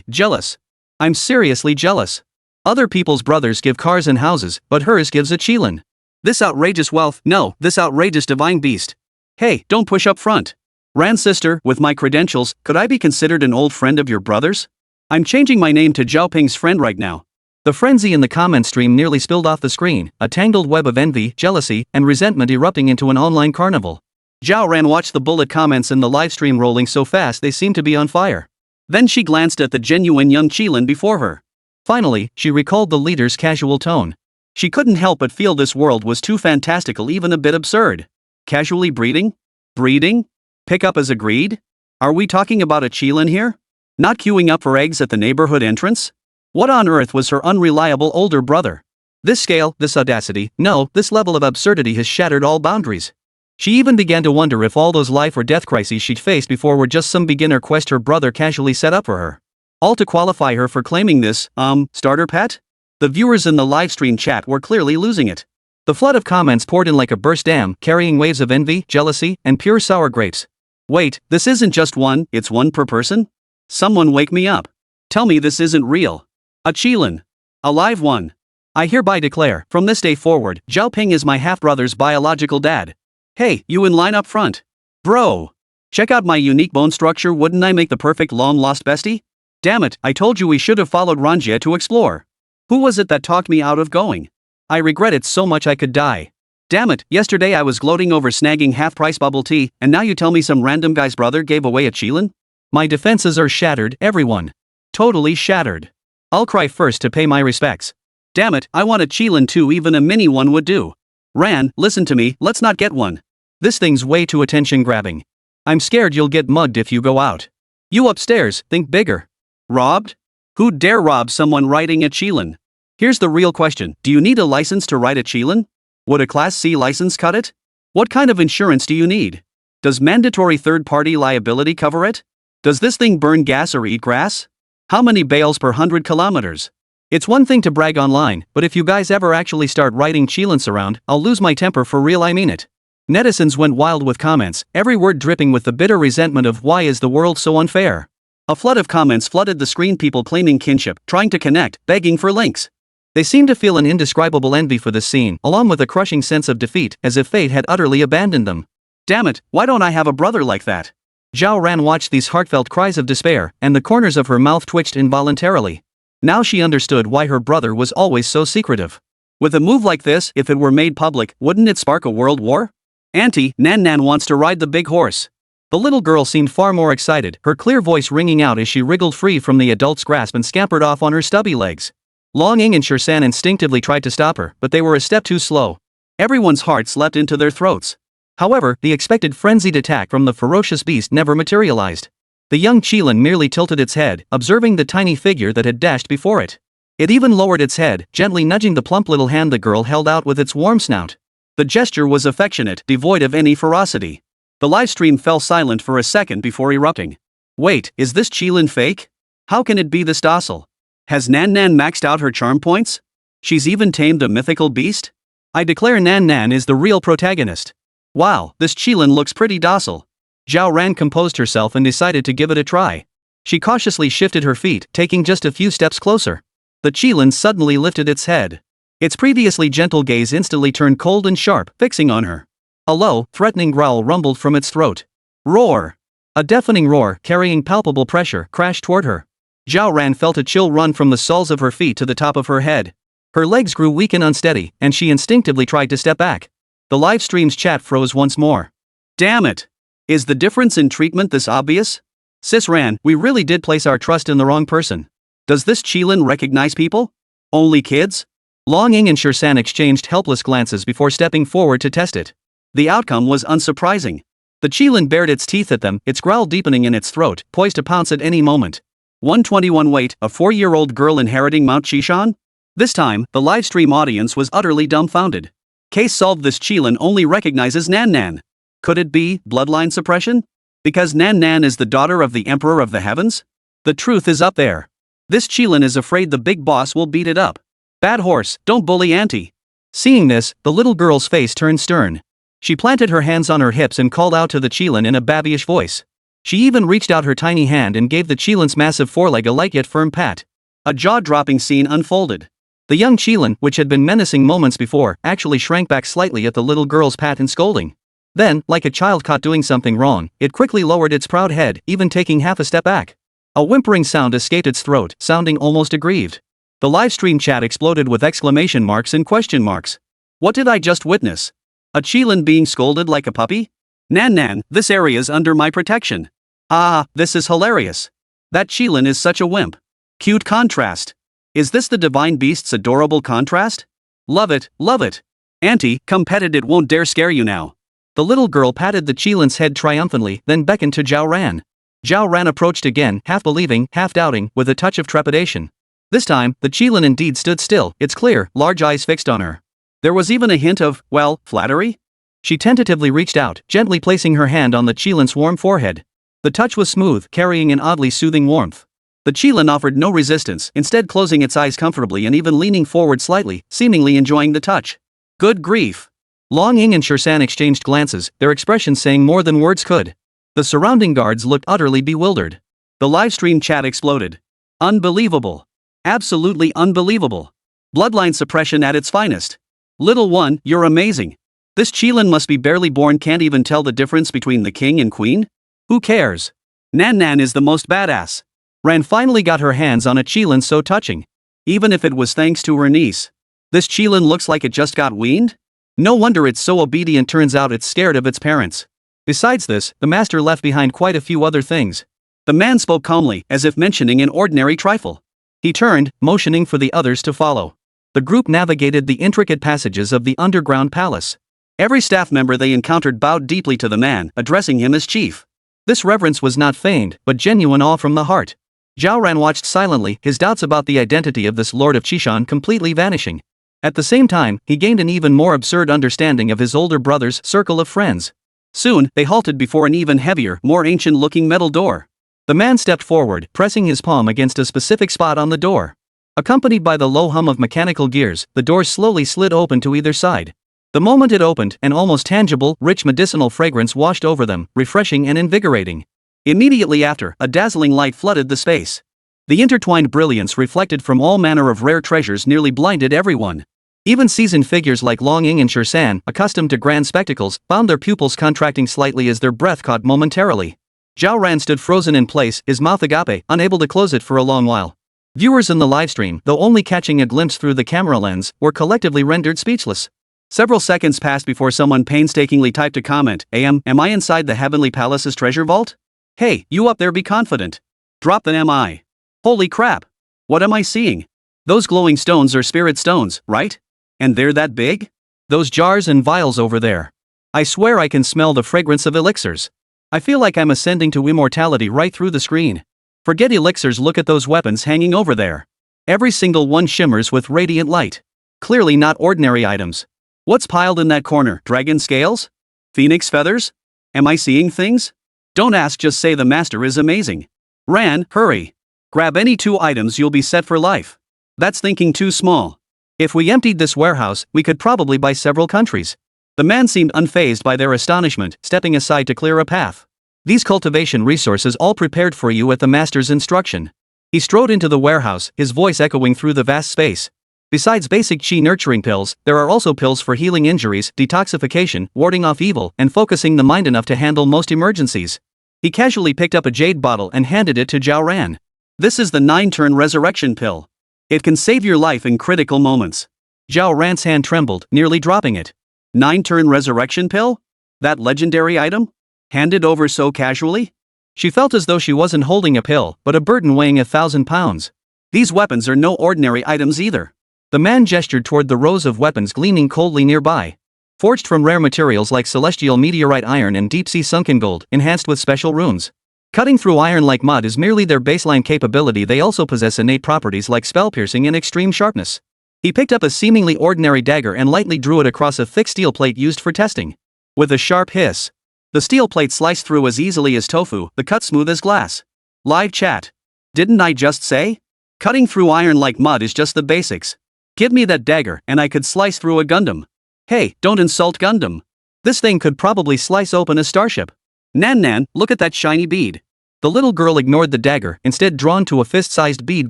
jealous. I'm seriously jealous. Other people's brothers give cars and houses, but hers gives a Qilin. This outrageous wealth, no, this outrageous divine beast. Hey, don't push up front. Ran's sister, with my credentials, could I be considered an old friend of your brother's? I'm changing my name to Zhao Ping's friend right now. The frenzy in the comment stream nearly spilled off the screen, a tangled web of envy, jealousy, and resentment erupting into an online carnival. Zhao Ran watched the bullet comments in the livestream rolling so fast they seemed to be on fire. Then she glanced at the genuine young Qilin before her. Finally, she recalled the leader's casual tone. She couldn't help but feel this world was too fantastical, even a bit absurd. Casually breeding? Breeding? Pick up as agreed? Are we talking about a Qilin here? Not queuing up for eggs at the neighborhood entrance? What on earth was her unreliable older brother? This scale, this audacity, no, this level of absurdity has shattered all boundaries. She even began to wonder if all those life or death crises she'd faced before were just some beginner quest her brother casually set up for her. All to qualify her for claiming this, starter pet? The viewers in the livestream chat were clearly losing it. The flood of comments poured in like a burst dam, carrying waves of envy, jealousy, and pure sour grapes. Wait, this isn't just one, it's one per person? Someone wake me up. Tell me this isn't real. A Qilin. A live one. I hereby declare, from this day forward, Zhao Ping is my half-brother's biological dad. Hey, you in line up front. Bro. Check out my unique bone structure, wouldn't I make the perfect long-lost bestie? Damn it, I told you we should have followed Ranjia to explore. Who was it that talked me out of going? I regret it so much I could die. Damn it, yesterday I was gloating over snagging half-price bubble tea, and now you tell me some random guy's brother gave away a Qilin? My defenses are shattered, everyone. Totally shattered. I'll cry first to pay my respects. Damn it, I want a Qilin too, even a mini one would do. Ran, listen to me, let's not get one. This thing's way too attention-grabbing. I'm scared you'll get mugged if you go out. You upstairs, think bigger. Robbed? Who'd dare rob someone riding a Qilin? Here's the real question, do you need a license to ride a Qilin? Would a Class C license cut it? What kind of insurance do you need? Does mandatory third-party liability cover it? Does this thing burn gas or eat grass? How many bales per 100 kilometers? It's one thing to brag online, but if you guys ever actually start riding Qilins around, I'll lose my temper for real, I mean it. Netizens went wild with comments, every word dripping with the bitter resentment of why is the world so unfair. A flood of comments flooded the screen, people claiming kinship, trying to connect, begging for links. They seemed to feel an indescribable envy for this scene, along with a crushing sense of defeat, as if fate had utterly abandoned them. Damn it, why don't I have a brother like that? Zhao Ran watched these heartfelt cries of despair, and the corners of her mouth twitched involuntarily. Now she understood why her brother was always so secretive. With a move like this, if it were made public, wouldn't it spark a world war? Auntie, Nan Nan wants to ride the big horse. The little girl seemed far more excited, her clear voice ringing out as she wriggled free from the adult's grasp and scampered off on her stubby legs. Long Ying and Shirsan instinctively tried to stop her, but they were a step too slow. Everyone's hearts leapt into their throats. However, the expected frenzied attack from the ferocious beast never materialized. The young Qilin merely tilted its head, observing the tiny figure that had dashed before it. It even lowered its head, gently nudging the plump little hand the girl held out with its warm snout. The gesture was affectionate, devoid of any ferocity. The livestream fell silent for a second before erupting. Wait, is this Qilin fake? How can it be this docile? Has Nan Nan maxed out her charm points? She's even tamed a mythical beast? I declare Nan Nan is the real protagonist. Wow, this Qilin looks pretty docile. Zhao Ran composed herself and decided to give it a try. She cautiously shifted her feet, taking just a few steps closer. The Qilin suddenly lifted its head. Its previously gentle gaze instantly turned cold and sharp, fixing on her. A low, threatening growl rumbled from its throat. Roar! A deafening roar, carrying palpable pressure, crashed toward her. Zhao Ran felt a chill run from the soles of her feet to the top of her head. Her legs grew weak and unsteady, and she instinctively tried to step back. The live stream's chat froze once more. Damn it! Is the difference in treatment this obvious? Sis Ran, we really did place our trust in the wrong person. Does this Qilin recognize people? Only kids? Long Ying and Shirsan exchanged helpless glances before stepping forward to test it. The outcome was unsurprising. The Qilin bared its teeth at them, its growl deepening in its throat, poised to pounce at any moment. 121 Wait, a 4-year-old girl inheriting Mount Qishan? This time, the livestream audience was utterly dumbfounded. Case solved, this Qilin only recognizes Nan Nan. Could it be bloodline suppression? Because Nan Nan is the daughter of the Emperor of the Heavens? The truth is up there. This Qilin is afraid the big boss will beat it up. Bad horse, don't bully auntie. Seeing this, the little girl's face turned stern. She planted her hands on her hips and called out to the Qilin in a babyish voice. She even reached out her tiny hand and gave the Qilin's massive foreleg a light yet firm pat. A jaw-dropping scene unfolded. The young Qilin, which had been menacing moments before, actually shrank back slightly at the little girl's pat and scolding. Then, like a child caught doing something wrong, it quickly lowered its proud head, even taking half a step back. A whimpering sound escaped its throat, sounding almost aggrieved. The livestream chat exploded with exclamation marks and question marks. What did I just witness? A Qilin being scolded like a puppy? Nan Nan, this area's under my protection. Ah, this is hilarious. That Qilin is such a wimp. Cute contrast. Is this the divine beast's adorable contrast? Love it, love it. Auntie, come pet it, it won't dare scare you now. The little girl patted the Qilin's head triumphantly, then beckoned to Zhao Ran. Zhao Ran approached again, half believing, half doubting, with a touch of trepidation. This time, the Qilin indeed stood still, its clear, large eyes fixed on her. There was even a hint of, well, flattery? She tentatively reached out, gently placing her hand on the Qilin's warm forehead. The touch was smooth, carrying an oddly soothing warmth. The Qilin offered no resistance, instead closing its eyes comfortably and even leaning forward slightly, seemingly enjoying the touch. Good grief. Long Ying and Shirsan exchanged glances, their expressions saying more than words could. The surrounding guards looked utterly bewildered. The livestream chat exploded. Unbelievable. Absolutely unbelievable. Bloodline suppression at its finest. Little one, you're amazing. This Qilin must be barely born, can't even tell the difference between the king and queen? Who cares? Nan is the most badass. Ran finally got her hands on a Qilin so touching. Even if it was thanks to her niece. This Qilin looks like it just got weaned? No wonder it's so obedient, turns out it's scared of its parents. Besides this, the master left behind quite a few other things. The man spoke calmly, as if mentioning an ordinary trifle. He turned, motioning for the others to follow. The group navigated the intricate passages of the underground palace. Every staff member they encountered bowed deeply to the man, addressing him as chief. This reverence was not feigned, but genuine awe from the heart. Zhao Ran watched silently, his doubts about the identity of this Lord of Qishan completely vanishing. At the same time, he gained an even more absurd understanding of his older brother's circle of friends. Soon, they halted before an even heavier, more ancient-looking metal door. The man stepped forward, pressing his palm against a specific spot on the door. Accompanied by the low hum of mechanical gears, the door slowly slid open to either side. The moment it opened, an almost tangible, rich medicinal fragrance washed over them, refreshing and invigorating. Immediately after, a dazzling light flooded the space. The intertwined brilliance reflected from all manner of rare treasures nearly blinded everyone. Even seasoned figures like Long Ying and Shirsan, accustomed to grand spectacles, found their pupils contracting slightly as their breath caught momentarily. Zhao Ran stood frozen in place, his mouth agape, unable to close it for a long while. Viewers in the livestream, though only catching a glimpse through the camera lens, were collectively rendered speechless. Several seconds passed before someone painstakingly typed a comment. Am I inside the Heavenly Palace's treasure vault? Hey, you up there, be confident. Drop the am I. Holy crap. What am I seeing? Those glowing stones are spirit stones, right? And they're that big? Those jars and vials over there. I swear I can smell the fragrance of elixirs. I feel like I'm ascending to immortality right through the screen. Forget elixirs, look at those weapons hanging over there. Every single one shimmers with radiant light. Clearly not ordinary items. What's piled in that corner? Dragon scales? Phoenix feathers? Am I seeing things? Don't ask, just say the master is amazing. Ran, hurry. Grab any 2 items, you'll be set for life. That's thinking too small. If we emptied this warehouse, we could probably buy several countries. The man seemed unfazed by their astonishment, stepping aside to clear a path. These cultivation resources all prepared for you at the master's instruction. He strode into the warehouse, his voice echoing through the vast space. Besides basic qi nurturing pills, there are also pills for healing injuries, detoxification, warding off evil, and focusing the mind enough to handle most emergencies. He casually picked up a jade bottle and handed it to Zhao Ran. This is the 9-turn resurrection pill. It can save your life in critical moments. Zhao Ran's hand trembled, nearly dropping it. 9-turn resurrection pill? That legendary item? Handed over so casually? She felt as though she wasn't holding a pill, but a burden weighing 1,000 pounds. These weapons are no ordinary items either. The man gestured toward the rows of weapons gleaming coldly nearby. Forged from rare materials like celestial meteorite iron and deep-sea sunken gold, enhanced with special runes. Cutting through iron like mud is merely their baseline capability. They also possess innate properties like spell piercing and extreme sharpness. He picked up a seemingly ordinary dagger and lightly drew it across a thick steel plate used for testing. With a sharp hiss, the steel plate sliced through as easily as tofu, the cut smooth as glass. Live chat. Didn't I just say? Cutting through iron like mud is just the basics. Give me that dagger and I could slice through a Gundam. Hey, don't insult Gundam. This thing could probably slice open a starship. Nan, look at that shiny bead. The little girl ignored the dagger, instead drawn to a fist-sized bead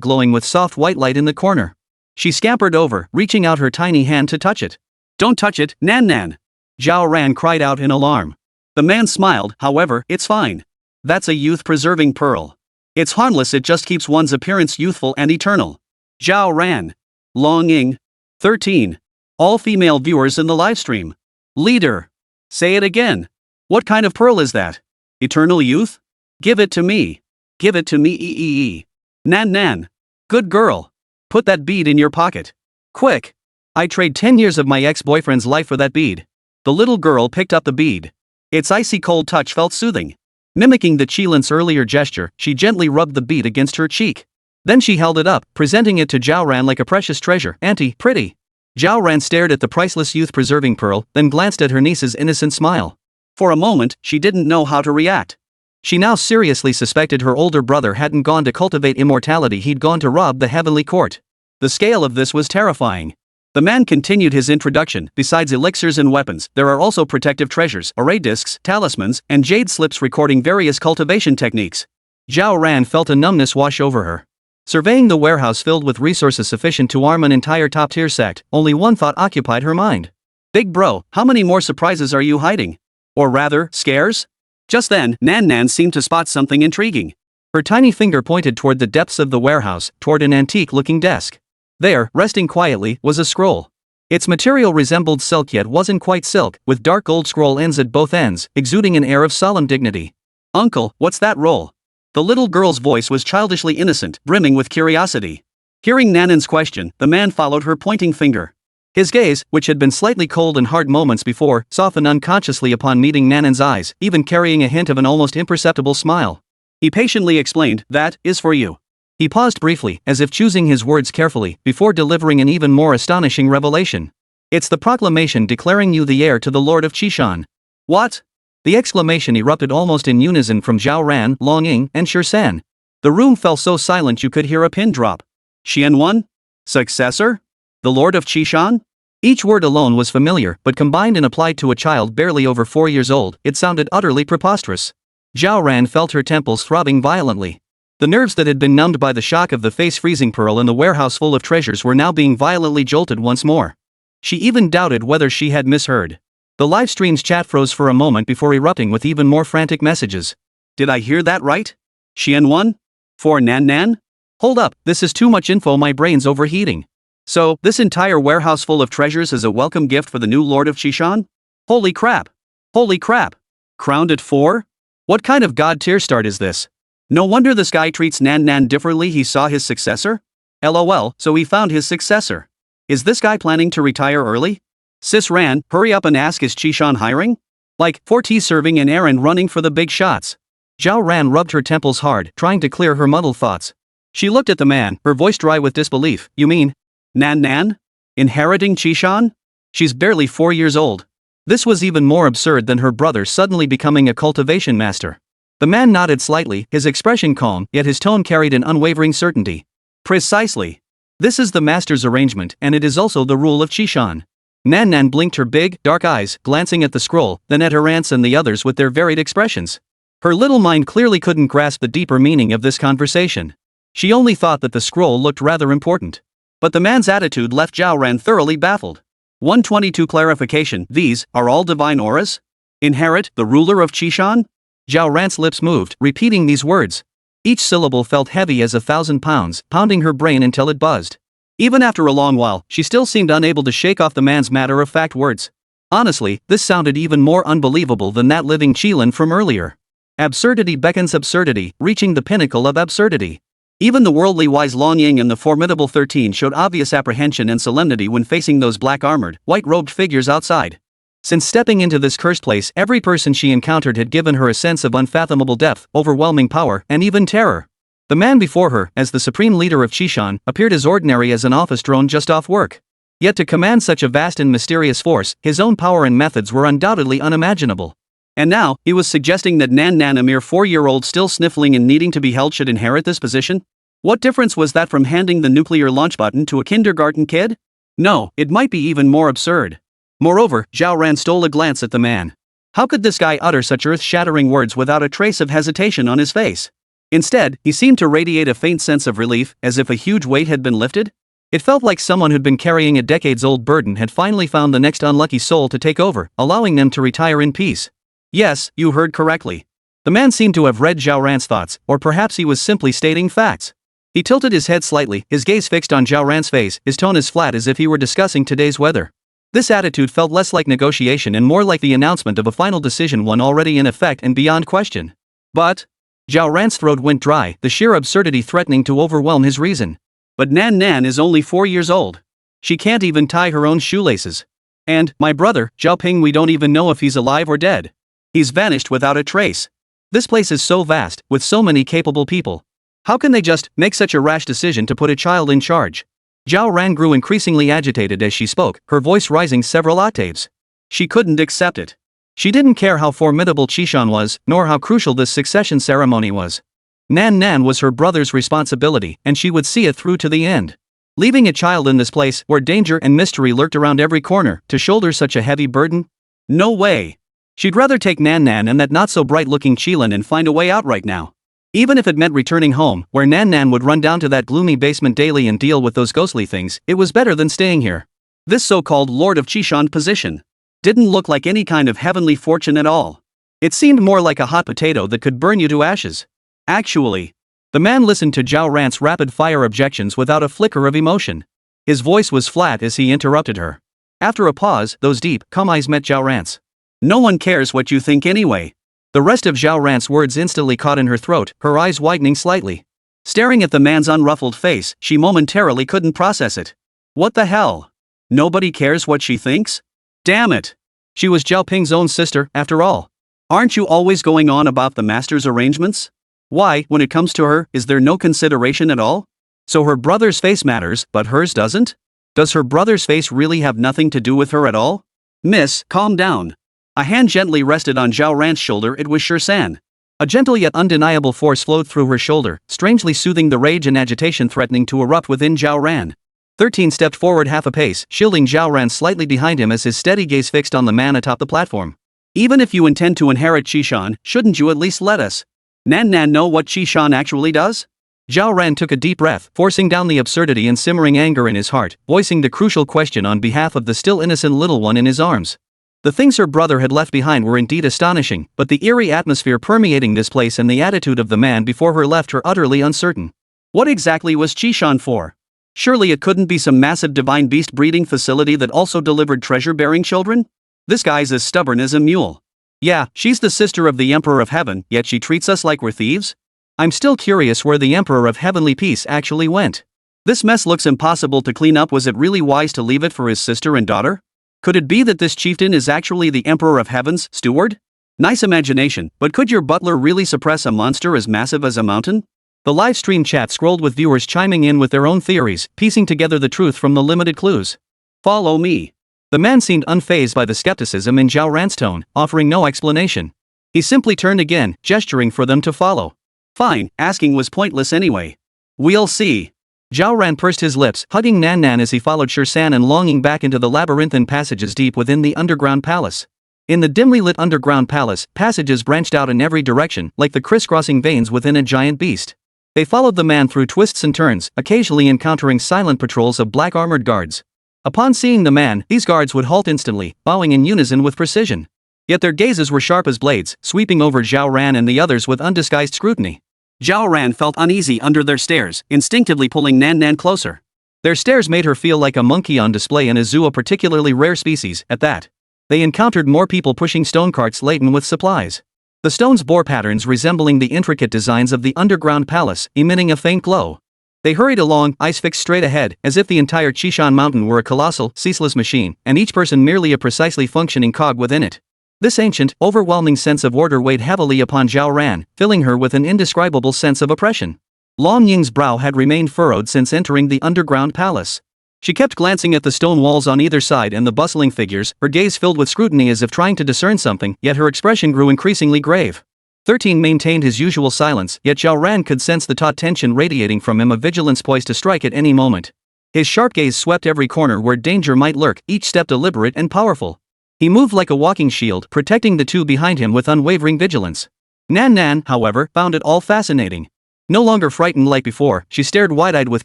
glowing with soft white light in the corner. She scampered over, reaching out her tiny hand to touch it. Don't touch it, Nan. Zhao Ran cried out in alarm. The man smiled, however, it's fine. That's a youth-preserving pearl. It's harmless, it just keeps one's appearance youthful and eternal. Zhao Ran. Long Ying. 13. All female viewers in the livestream. Leader. Say it again. What kind of pearl is that? Eternal youth? Give it to me. Give it to me. Nan. Good girl. Put that bead in your pocket. Quick. I'd trade 10 years of my ex-boyfriend's life for that bead. The little girl picked up the bead. Its icy cold touch felt soothing. Mimicking the Qilin's earlier gesture, she gently rubbed the bead against her cheek. Then she held it up, presenting it to Zhao Ran like a precious treasure. Auntie, pretty. Zhao Ran stared at the priceless youth-preserving pearl, then glanced at her niece's innocent smile. For a moment, she didn't know how to react. She now seriously suspected her older brother hadn't gone to cultivate immortality, he'd gone to rob the heavenly court. The scale of this was terrifying. The man continued his introduction. Besides elixirs and weapons, there are also protective treasures, array discs, talismans, and jade slips recording various cultivation techniques. Zhao Ran felt a numbness wash over her. Surveying the warehouse filled with resources sufficient to arm an entire top-tier sect, only one thought occupied her mind. Big bro, how many more surprises are you hiding? Or rather, scares? Just then, Nan seemed to spot something intriguing. Her tiny finger pointed toward the depths of the warehouse, toward an antique-looking desk. There, resting quietly, was a scroll. Its material resembled silk yet wasn't quite silk, with dark gold scroll ends at both ends, exuding an air of solemn dignity. Uncle, what's that roll? The little girl's voice was childishly innocent, brimming with curiosity. Hearing Nanan's question, the man followed her pointing finger. His gaze, which had been slightly cold and hard moments before, softened unconsciously upon meeting Nanan's eyes, even carrying a hint of an almost imperceptible smile. He patiently explained, "That is for you." He paused briefly, as if choosing his words carefully, before delivering an even more astonishing revelation. "It's the proclamation declaring you the heir to the Lord of Qishan." "What?" The exclamation erupted almost in unison from Zhao Ran, Long Ying, and Shirsan. The room fell so silent you could hear a pin drop. Xianwen? Successor? The Lord of Qishan? Each word alone was familiar, but combined and applied to a child barely over 4 years old, it sounded utterly preposterous. Zhao Ran felt her temples throbbing violently. The nerves that had been numbed by the shock of the face-freezing pearl in the warehouse full of treasures were now being violently jolted once more. She even doubted whether she had misheard. The livestream's chat froze for a moment before erupting with even more frantic messages. "Did I hear that right? Xianwen? For Nan? Hold up, this is too much info, my brain's overheating. So, this entire warehouse full of treasures is a welcome gift for the new Lord of Qishan? Holy crap! Holy crap! Crowned at 4? What kind of god-tier start is this? No wonder this guy treats Nan differently. He saw his successor? LOL, so he found his successor. Is this guy planning to retire early? Sis Ran, hurry up and ask, is Qishan hiring? Like, 4T serving an errand running for the big shots." Zhao Ran rubbed her temples hard, trying to clear her muddled thoughts. She looked at the man, her voice dry with disbelief. "You mean Nan? Inheriting Qishan? She's barely 4 years old." This was even more absurd than her brother suddenly becoming a cultivation master. The man nodded slightly, his expression calm, yet his tone carried an unwavering certainty. "Precisely. This is the master's arrangement, and it is also the rule of Qishan." Nan blinked her big, dark eyes, glancing at the scroll, then at her aunts and the others with their varied expressions. Her little mind clearly couldn't grasp the deeper meaning of this conversation. She only thought that the scroll looked rather important. But the man's attitude left Zhao Ran thoroughly baffled. 122 clarification. These are all divine auras? Inherit the ruler of Qishan? Zhao Ran's lips moved, repeating these words. Each syllable felt heavy as 1,000 pounds, pounding her brain until it buzzed. Even after a long while, she still seemed unable to shake off the man's matter-of-fact words. Honestly, this sounded even more unbelievable than that living Qilin from earlier. Absurdity beckons absurdity, reaching the pinnacle of absurdity. Even the worldly wise Long Ying and the formidable 13 showed obvious apprehension and solemnity when facing those black-armored, white-robed figures outside. Since stepping into this cursed place, every person she encountered had given her a sense of unfathomable depth, overwhelming power, and even terror. The man before her, as the supreme leader of Qishan, appeared as ordinary as an office drone just off work. Yet to command such a vast and mysterious force, his own power and methods were undoubtedly unimaginable. And now, he was suggesting that Nan, a mere 4-year-old still sniffling and needing to be held, should inherit this position? What difference was that from handing the nuclear launch button to a kindergarten kid? No, it might be even more absurd. Moreover, Zhao Ran stole a glance at the man. How could this guy utter such earth-shattering words without a trace of hesitation on his face? Instead, he seemed to radiate a faint sense of relief, as if a huge weight had been lifted. It felt like someone who'd been carrying a decades-old burden had finally found the next unlucky soul to take over, allowing them to retire in peace. Yes, you heard correctly. The man seemed to have read Zhao Ran's thoughts, or perhaps he was simply stating facts. He tilted his head slightly, his gaze fixed on Zhao Ran's face, his tone as flat as if he were discussing today's weather. This attitude felt less like negotiation and more like the announcement of a final decision, one already in effect and beyond question. But Zhao Ran's throat went dry, the sheer absurdity threatening to overwhelm his reason. But Nan is only 4 years old. She can't even tie her own shoelaces. And, my brother, Zhao Ping, we don't even know if he's alive or dead. He's vanished without a trace. This place is so vast, with so many capable people. How can they just make such a rash decision to put a child in charge? Zhao Ran grew increasingly agitated as she spoke, her voice rising several octaves. She couldn't accept it. She didn't care how formidable Qishan was, nor how crucial this succession ceremony was. Nan was her brother's responsibility, and she would see it through to the end. Leaving a child in this place where danger and mystery lurked around every corner to shoulder such a heavy burden? No way. She'd rather take Nan Nan and that not-so-bright-looking Qilin and find a way out right now. Even if it meant returning home, where Nan Nan would run down to that gloomy basement daily and deal with those ghostly things, it was better than staying here. This so-called Lord of Qishan position didn't look like any kind of heavenly fortune at all. It seemed more like a hot potato that could burn you to ashes. Actually, the man listened to Zhao Ran's rapid-fire objections without a flicker of emotion. His voice was flat as he interrupted her. After a pause, those deep, calm eyes met Zhao Ran's. No one cares what you think anyway. The rest of Zhao Ran's words instantly caught in her throat, her eyes widening slightly. Staring at the man's unruffled face, she momentarily couldn't process it. What the hell? Nobody cares what she thinks? Damn it! She was Zhao Ping's own sister, after all. Aren't you always going on about the master's arrangements? Why, when it comes to her, is there no consideration at all? So her brother's face matters, but hers doesn't? Does her brother's face really have nothing to do with her at all? Miss, calm down. A hand gently rested on Zhao Ran's shoulder. It was Sher-san. A gentle yet undeniable force flowed through her shoulder, strangely soothing the rage and agitation threatening to erupt within Zhao Ran. 13 stepped forward half a pace, shielding Zhao Ran slightly behind him as his steady gaze fixed on the man atop the platform. Even if you intend to inherit Qishan, shouldn't you at least let us? Nan Nan know what Qishan actually does? Zhao Ran took a deep breath, forcing down the absurdity and simmering anger in his heart, voicing the crucial question on behalf of the still innocent little one in his arms. The things her brother had left behind were indeed astonishing, but the eerie atmosphere permeating this place and the attitude of the man before her left her utterly uncertain. What exactly was Qishan for? Surely it couldn't be some massive divine beast breeding facility that also delivered treasure-bearing children? This guy's as stubborn as a mule. Yeah, she's the sister of the Emperor of Heaven, yet she treats us like we're thieves? I'm still curious where the Emperor of Heavenly Peace actually went. This mess looks impossible to clean up. Was it really wise to leave it for his sister and daughter? Could it be that this chieftain is actually the Emperor of Heaven's steward? Nice imagination, but could your butler really suppress a monster as massive as a mountain? The live stream chat scrolled with viewers chiming in with their own theories, piecing together the truth from the limited clues. Follow me. The man seemed unfazed by the skepticism in Zhao Ran's tone, offering no explanation. He simply turned again, gesturing for them to follow. Fine, asking was pointless anyway. We'll see. Zhao Ran pursed his lips, hugging Nan Nan as he followed Sher-san and longing back into the labyrinthine passages deep within the underground palace. In the dimly lit underground palace, passages branched out in every direction, like the crisscrossing veins within a giant beast. They followed the man through twists and turns, occasionally encountering silent patrols of black armored guards. Upon seeing the man, these guards would halt instantly, bowing in unison with precision. Yet their gazes were sharp as blades, sweeping over Zhao Ran and the others with undisguised scrutiny. Zhao Ran felt uneasy under their stares, instinctively pulling Nan Nan closer. Their stares made her feel like a monkey on display in a zoo, a particularly rare species, at that. They encountered more people pushing stone carts laden with supplies. The stones bore patterns resembling the intricate designs of the underground palace, emitting a faint glow. They hurried along, eyes fixed straight ahead, as if the entire Qishan mountain were a colossal, ceaseless machine, and each person merely a precisely functioning cog within it. This ancient, overwhelming sense of order weighed heavily upon Zhao Ran, filling her with an indescribable sense of oppression. Long Ying's brow had remained furrowed since entering the underground palace. She kept glancing at the stone walls on either side and the bustling figures, her gaze filled with scrutiny as if trying to discern something, yet her expression grew increasingly grave. 13 maintained his usual silence, yet Zhao Ran could sense the taut tension radiating from him, a vigilance poised to strike at any moment. His sharp gaze swept every corner where danger might lurk, each step deliberate and powerful. He moved like a walking shield, protecting the two behind him with unwavering vigilance. Nan Nan, however, found it all fascinating. No longer frightened like before, she stared wide-eyed with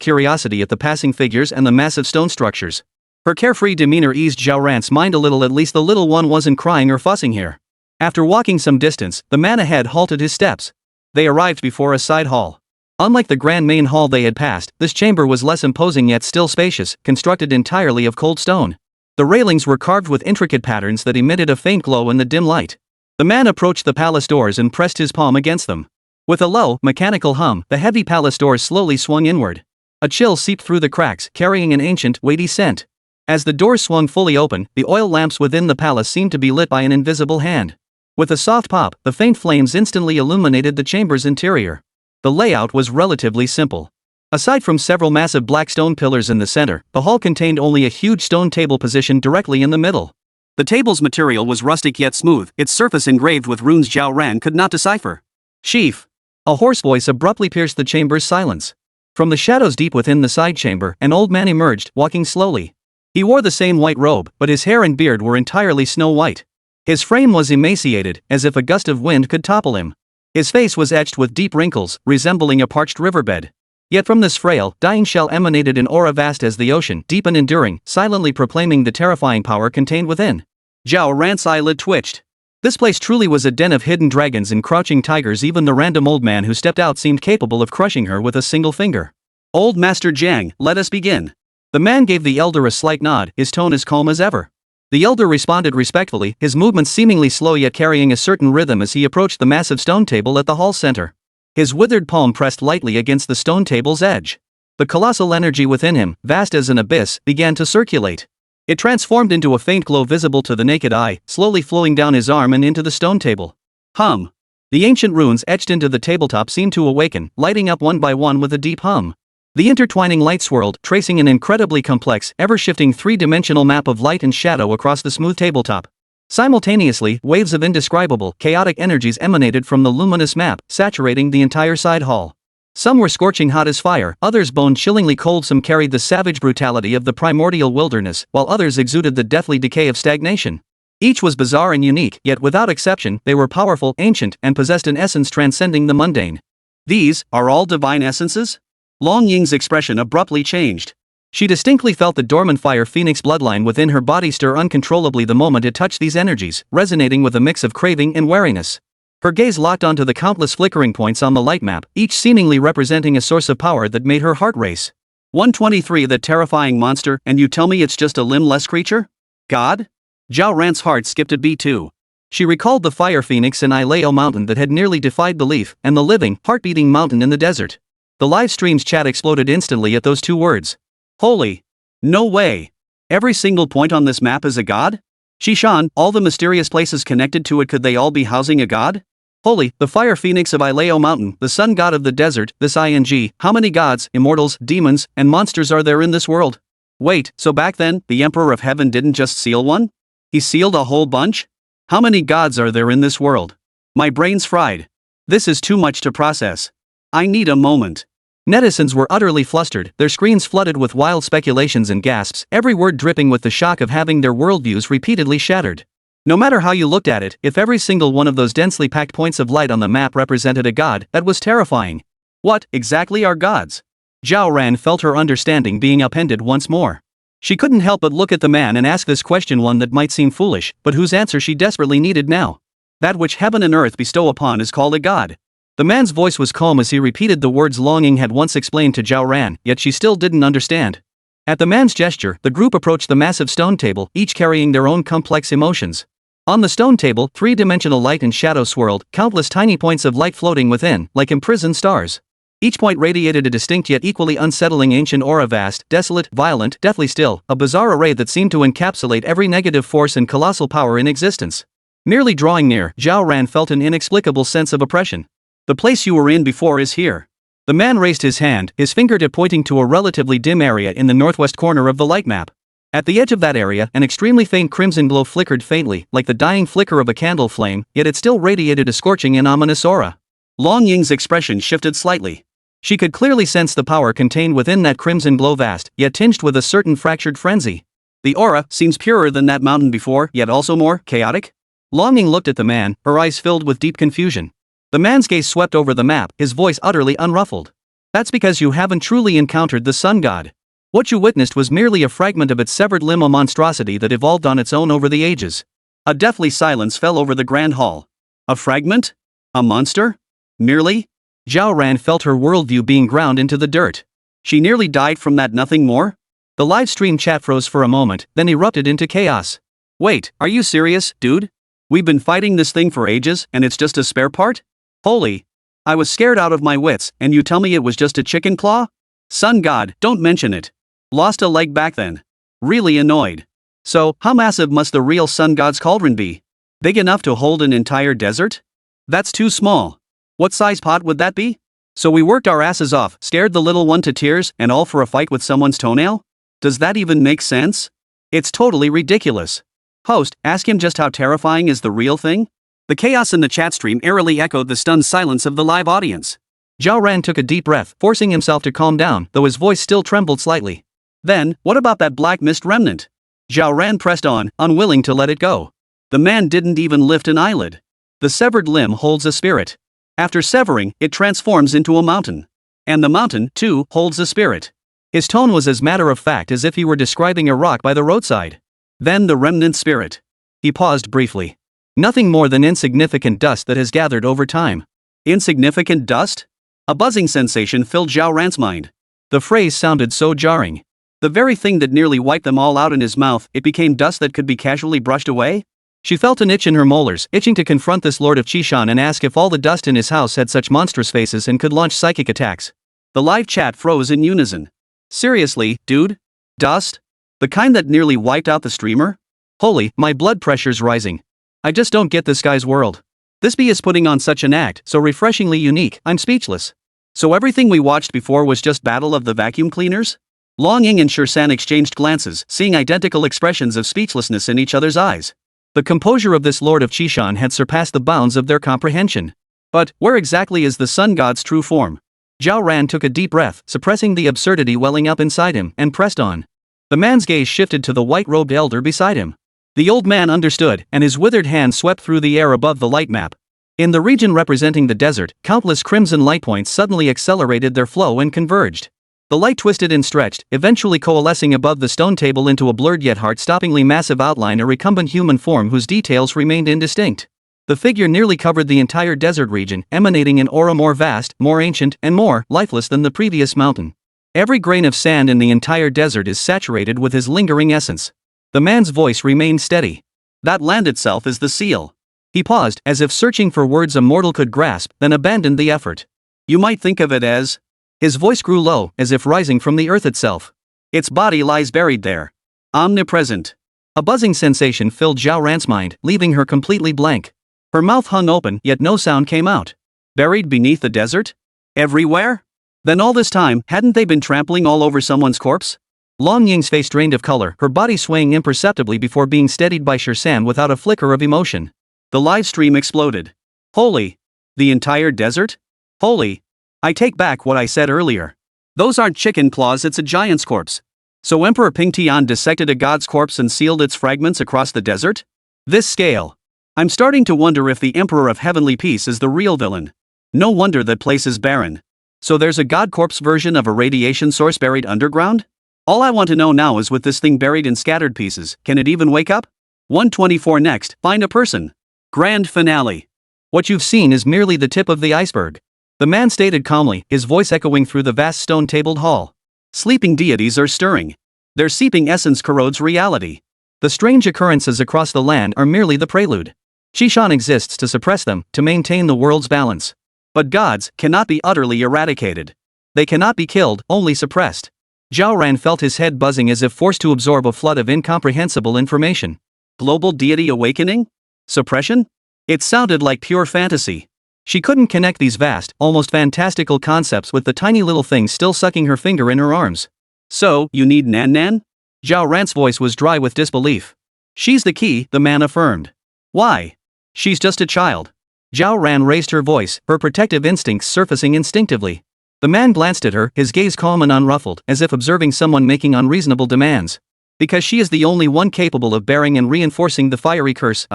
curiosity at the passing figures and the massive stone structures. Her carefree demeanor eased Zhao Ran's mind a little. At least the little one wasn't crying or fussing here. After walking some distance, the man ahead halted his steps. They arrived before a side hall. Unlike the grand main hall they had passed, this chamber was less imposing yet still spacious, constructed entirely of cold stone. The railings were carved with intricate patterns that emitted a faint glow in the dim light. The man approached the palace doors and pressed his palm against them. With a low, mechanical hum, the heavy palace doors slowly swung inward. A chill seeped through the cracks, carrying an ancient, weighty scent. As the doors swung fully open, the oil lamps within the palace seemed to be lit by an invisible hand. With a soft pop, the faint flames instantly illuminated the chamber's interior. The layout was relatively simple. Aside from several massive black stone pillars in the center, the hall contained only a huge stone table positioned directly in the middle. The table's material was rustic yet smooth, its surface engraved with runes Zhao Ran could not decipher. Chief! A hoarse voice abruptly pierced the chamber's silence. From the shadows deep within the side chamber, an old man emerged, walking slowly. He wore the same white robe, but his hair and beard were entirely snow white. His frame was emaciated, as if a gust of wind could topple him. His face was etched with deep wrinkles, resembling a parched riverbed. Yet from this frail, dying shell emanated an aura vast as the ocean, deep and enduring, silently proclaiming the terrifying power contained within. Zhao Ran's eyelid twitched. This place truly was a den of hidden dragons and crouching tigers. Even the random old man who stepped out seemed capable of crushing her with a single finger. Old Master Jiang, let us begin. The man gave the elder a slight nod, his tone as calm as ever. The elder responded respectfully, his movements seemingly slow yet carrying a certain rhythm as he approached the massive stone table at the hall center. His withered palm pressed lightly against the stone table's edge. The colossal energy within him, vast as an abyss, began to circulate. It transformed into a faint glow visible to the naked eye, slowly flowing down his arm and into the stone table. Hum. The ancient runes etched into the tabletop seemed to awaken, lighting up one by one with a deep hum. The intertwining light swirled, tracing an incredibly complex, ever-shifting three-dimensional map of light and shadow across the smooth tabletop. Simultaneously, waves of indescribable, chaotic energies emanated from the luminous map, saturating the entire side hall. Some were scorching hot as fire, others bone-chillingly cold. Some carried the savage brutality of the primordial wilderness, while others exuded the deathly decay of stagnation. Each was bizarre and unique, yet without exception, they were powerful, ancient, and possessed an essence transcending the mundane. These are all divine essences? Long Ying's expression abruptly changed. She distinctly felt the dormant fire phoenix bloodline within her body stir uncontrollably the moment it touched these energies, resonating with a mix of craving and wariness. Her gaze locked onto the countless flickering points on the light map, each seemingly representing a source of power that made her heart race. 123. That terrifying monster, and you tell me it's just a limbless creature? God? Zhao Ran's heart skipped a beat too. She recalled the fire phoenix in Ilao Mountain that had nearly defied belief, and the living, heart-beating mountain in the desert. The live stream's chat exploded instantly at those two words. Holy! No way! Every single point on this map is a god? Shishan, all the mysterious places connected to it, could they all be housing a god? Holy, the fire phoenix of Ilao Mountain, the sun god of the desert, this ing, how many gods, immortals, demons, and monsters are there in this world? Wait, so back then, the Emperor of Heaven didn't just seal one? He sealed a whole bunch? How many gods are there in this world? My brain's fried. This is too much to process. I need a moment. Netizens were utterly flustered, their screens flooded with wild speculations and gasps, every word dripping with the shock of having their worldviews repeatedly shattered. No matter how you looked at it, if every single one of those densely packed points of light on the map represented a god, that was terrifying. What, exactly, are gods? Zhao Ran felt her understanding being upended once more. She couldn't help but look at the man and ask this question, one that might seem foolish, but whose answer she desperately needed now. That which heaven and earth bestow upon is called a god. The man's voice was calm as he repeated the words Longing had once explained to Zhao Ran, yet she still didn't understand. At the man's gesture, the group approached the massive stone table, each carrying their own complex emotions. On the stone table, three-dimensional light and shadow swirled, countless tiny points of light floating within, like imprisoned stars. Each point radiated a distinct yet equally unsettling ancient aura, vast, desolate, violent, deathly still, a bizarre array that seemed to encapsulate every negative force and colossal power in existence. Merely drawing near, Zhao Ran felt an inexplicable sense of oppression. The place you were in before is here. The man raised his hand, his fingertip pointing to a relatively dim area in the northwest corner of the light map. At the edge of that area, an extremely faint crimson glow flickered faintly, like the dying flicker of a candle flame, yet it still radiated a scorching and ominous aura. Long Ying's expression shifted slightly. She could clearly sense the power contained within that crimson glow, vast, yet tinged with a certain fractured frenzy. The aura seems purer than that mountain before, yet also more chaotic. Long Ying looked at the man, her eyes filled with deep confusion. The man's gaze swept over the map, his voice utterly unruffled. That's because you haven't truly encountered the sun god. What you witnessed was merely a fragment of its severed limb, a monstrosity that evolved on its own over the ages. A deathly silence fell over the grand hall. A fragment? A monster? Merely? Zhao Ran felt her worldview being ground into the dirt. She nearly died from that, nothing more? The live stream chat froze for a moment, then erupted into chaos. Wait, are you serious, dude? We've been fighting this thing for ages, and it's just a spare part? Holy! I was scared out of my wits, and you tell me it was just a chicken claw? Sun god, don't mention it. Lost a leg back then. Really annoyed. So, how massive must the real sun god's cauldron be? Big enough to hold an entire desert? That's too small. What size pot would that be? So we worked our asses off, scared the little one to tears, and all for a fight with someone's toenail? Does that even make sense? It's totally ridiculous. Host, ask him just how terrifying is the real thing? The chaos in the chat stream eerily echoed the stunned silence of the live audience. Zhao Ran took a deep breath, forcing himself to calm down, though his voice still trembled slightly. Then, what about that black mist remnant? Zhao Ran pressed on, unwilling to let it go. The man didn't even lift an eyelid. The severed limb holds a spirit. After severing, it transforms into a mountain. And the mountain, too, holds a spirit. His tone was as matter-of-fact as if he were describing a rock by the roadside. Then the remnant spirit. He paused briefly. Nothing more than insignificant dust that has gathered over time. Insignificant dust? A buzzing sensation filled Zhao Ran's mind. The phrase sounded so jarring. The very thing that nearly wiped them all out in his mouth, it became dust that could be casually brushed away? She felt an itch in her molars, itching to confront this Lord of Qishan and ask if all the dust in his house had such monstrous faces and could launch psychic attacks. The live chat froze in unison. Seriously, dude? Dust? The kind that nearly wiped out the streamer? Holy, my blood pressure's rising. I just don't get this guy's world. This bee is putting on such an act, so refreshingly unique, I'm speechless. So everything we watched before was just Battle of the Vacuum Cleaners? Long Ying and Shirsan exchanged glances, seeing identical expressions of speechlessness in each other's eyes. The composure of this Lord of Qishan had surpassed the bounds of their comprehension. But, where exactly is the sun god's true form? Zhao Ran took a deep breath, suppressing the absurdity welling up inside him, and pressed on. The man's gaze shifted to the white-robed elder beside him. The old man understood, and his withered hand swept through the air above the light map. In the region representing the desert, countless crimson light points suddenly accelerated their flow and converged. The light twisted and stretched, eventually coalescing above the stone table into a blurred yet heart-stoppingly massive outline, a recumbent human form whose details remained indistinct. The figure nearly covered the entire desert region, emanating an aura more vast, more ancient, and more lifeless than the previous mountain. Every grain of sand in the entire desert is saturated with his lingering essence. The man's voice remained steady. That land itself is the seal. He paused, as if searching for words a mortal could grasp, then abandoned the effort. You might think of it as... His voice grew low, as if rising from the earth itself. Its body lies buried there. Omnipresent. A buzzing sensation filled Zhao Ran's mind, leaving her completely blank. Her mouth hung open, yet no sound came out. Buried beneath the desert? Everywhere? Then all this time, hadn't they been trampling all over someone's corpse? Long Ying's face drained of color, her body swaying imperceptibly before being steadied by Shirsan without a flicker of emotion. The live stream exploded. Holy! The entire desert? Holy! I take back what I said earlier. Those aren't chicken claws, it's a giant's corpse. So Emperor Pingtian dissected a god's corpse and sealed its fragments across the desert? This scale. I'm starting to wonder if the Emperor of Heavenly Peace is the real villain. No wonder that place is barren. So there's a god corpse version of a radiation source buried underground? All I want to know now is, with this thing buried in scattered pieces, can it even wake up? 124 next, find a person. Grand finale. What you've seen is merely the tip of the iceberg. The man stated calmly, his voice echoing through the vast stone-tabled hall. Sleeping deities are stirring. Their seeping essence corrodes reality. The strange occurrences across the land are merely the prelude. Qishan exists to suppress them, to maintain the world's balance. But gods cannot be utterly eradicated. They cannot be killed, only suppressed. Zhao Ran felt his head buzzing as if forced to absorb a flood of incomprehensible information. Global deity awakening? Suppression? It sounded like pure fantasy. She couldn't connect these vast, almost fantastical concepts with the tiny little thing still sucking her finger in her arms. So, you need Nan Nan? Zhao Ran's voice was dry with disbelief. She's the key, the man affirmed. Why? She's just a child. Zhao Ran raised her voice, her protective instincts surfacing instinctively. The man glanced at her, his gaze calm and unruffled, as if observing someone making unreasonable demands. Because she is the only one capable of bearing and reinforcing the fiery curse.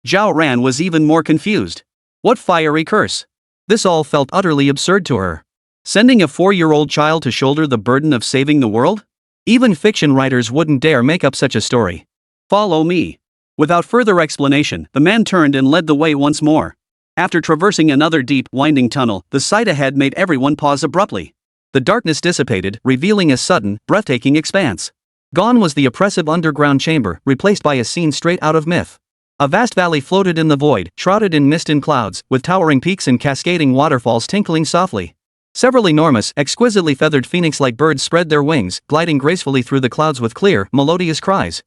Zhao Ran was even more confused. What fiery curse? This all felt utterly absurd to her. Sending a 4-year-old child to shoulder the burden of saving the world? Even fiction writers wouldn't dare make up such a story. Follow me. Without further explanation, the man turned and led the way once more. After traversing another deep, winding tunnel, the sight ahead made everyone pause abruptly. The darkness dissipated, revealing a sudden, breathtaking expanse. Gone was the oppressive underground chamber, replaced by a scene straight out of myth. A vast valley floated in the void, shrouded in mist and clouds, with towering peaks and cascading waterfalls tinkling softly. Several enormous, exquisitely feathered phoenix-like birds spread their wings, gliding gracefully through the clouds with clear, melodious cries.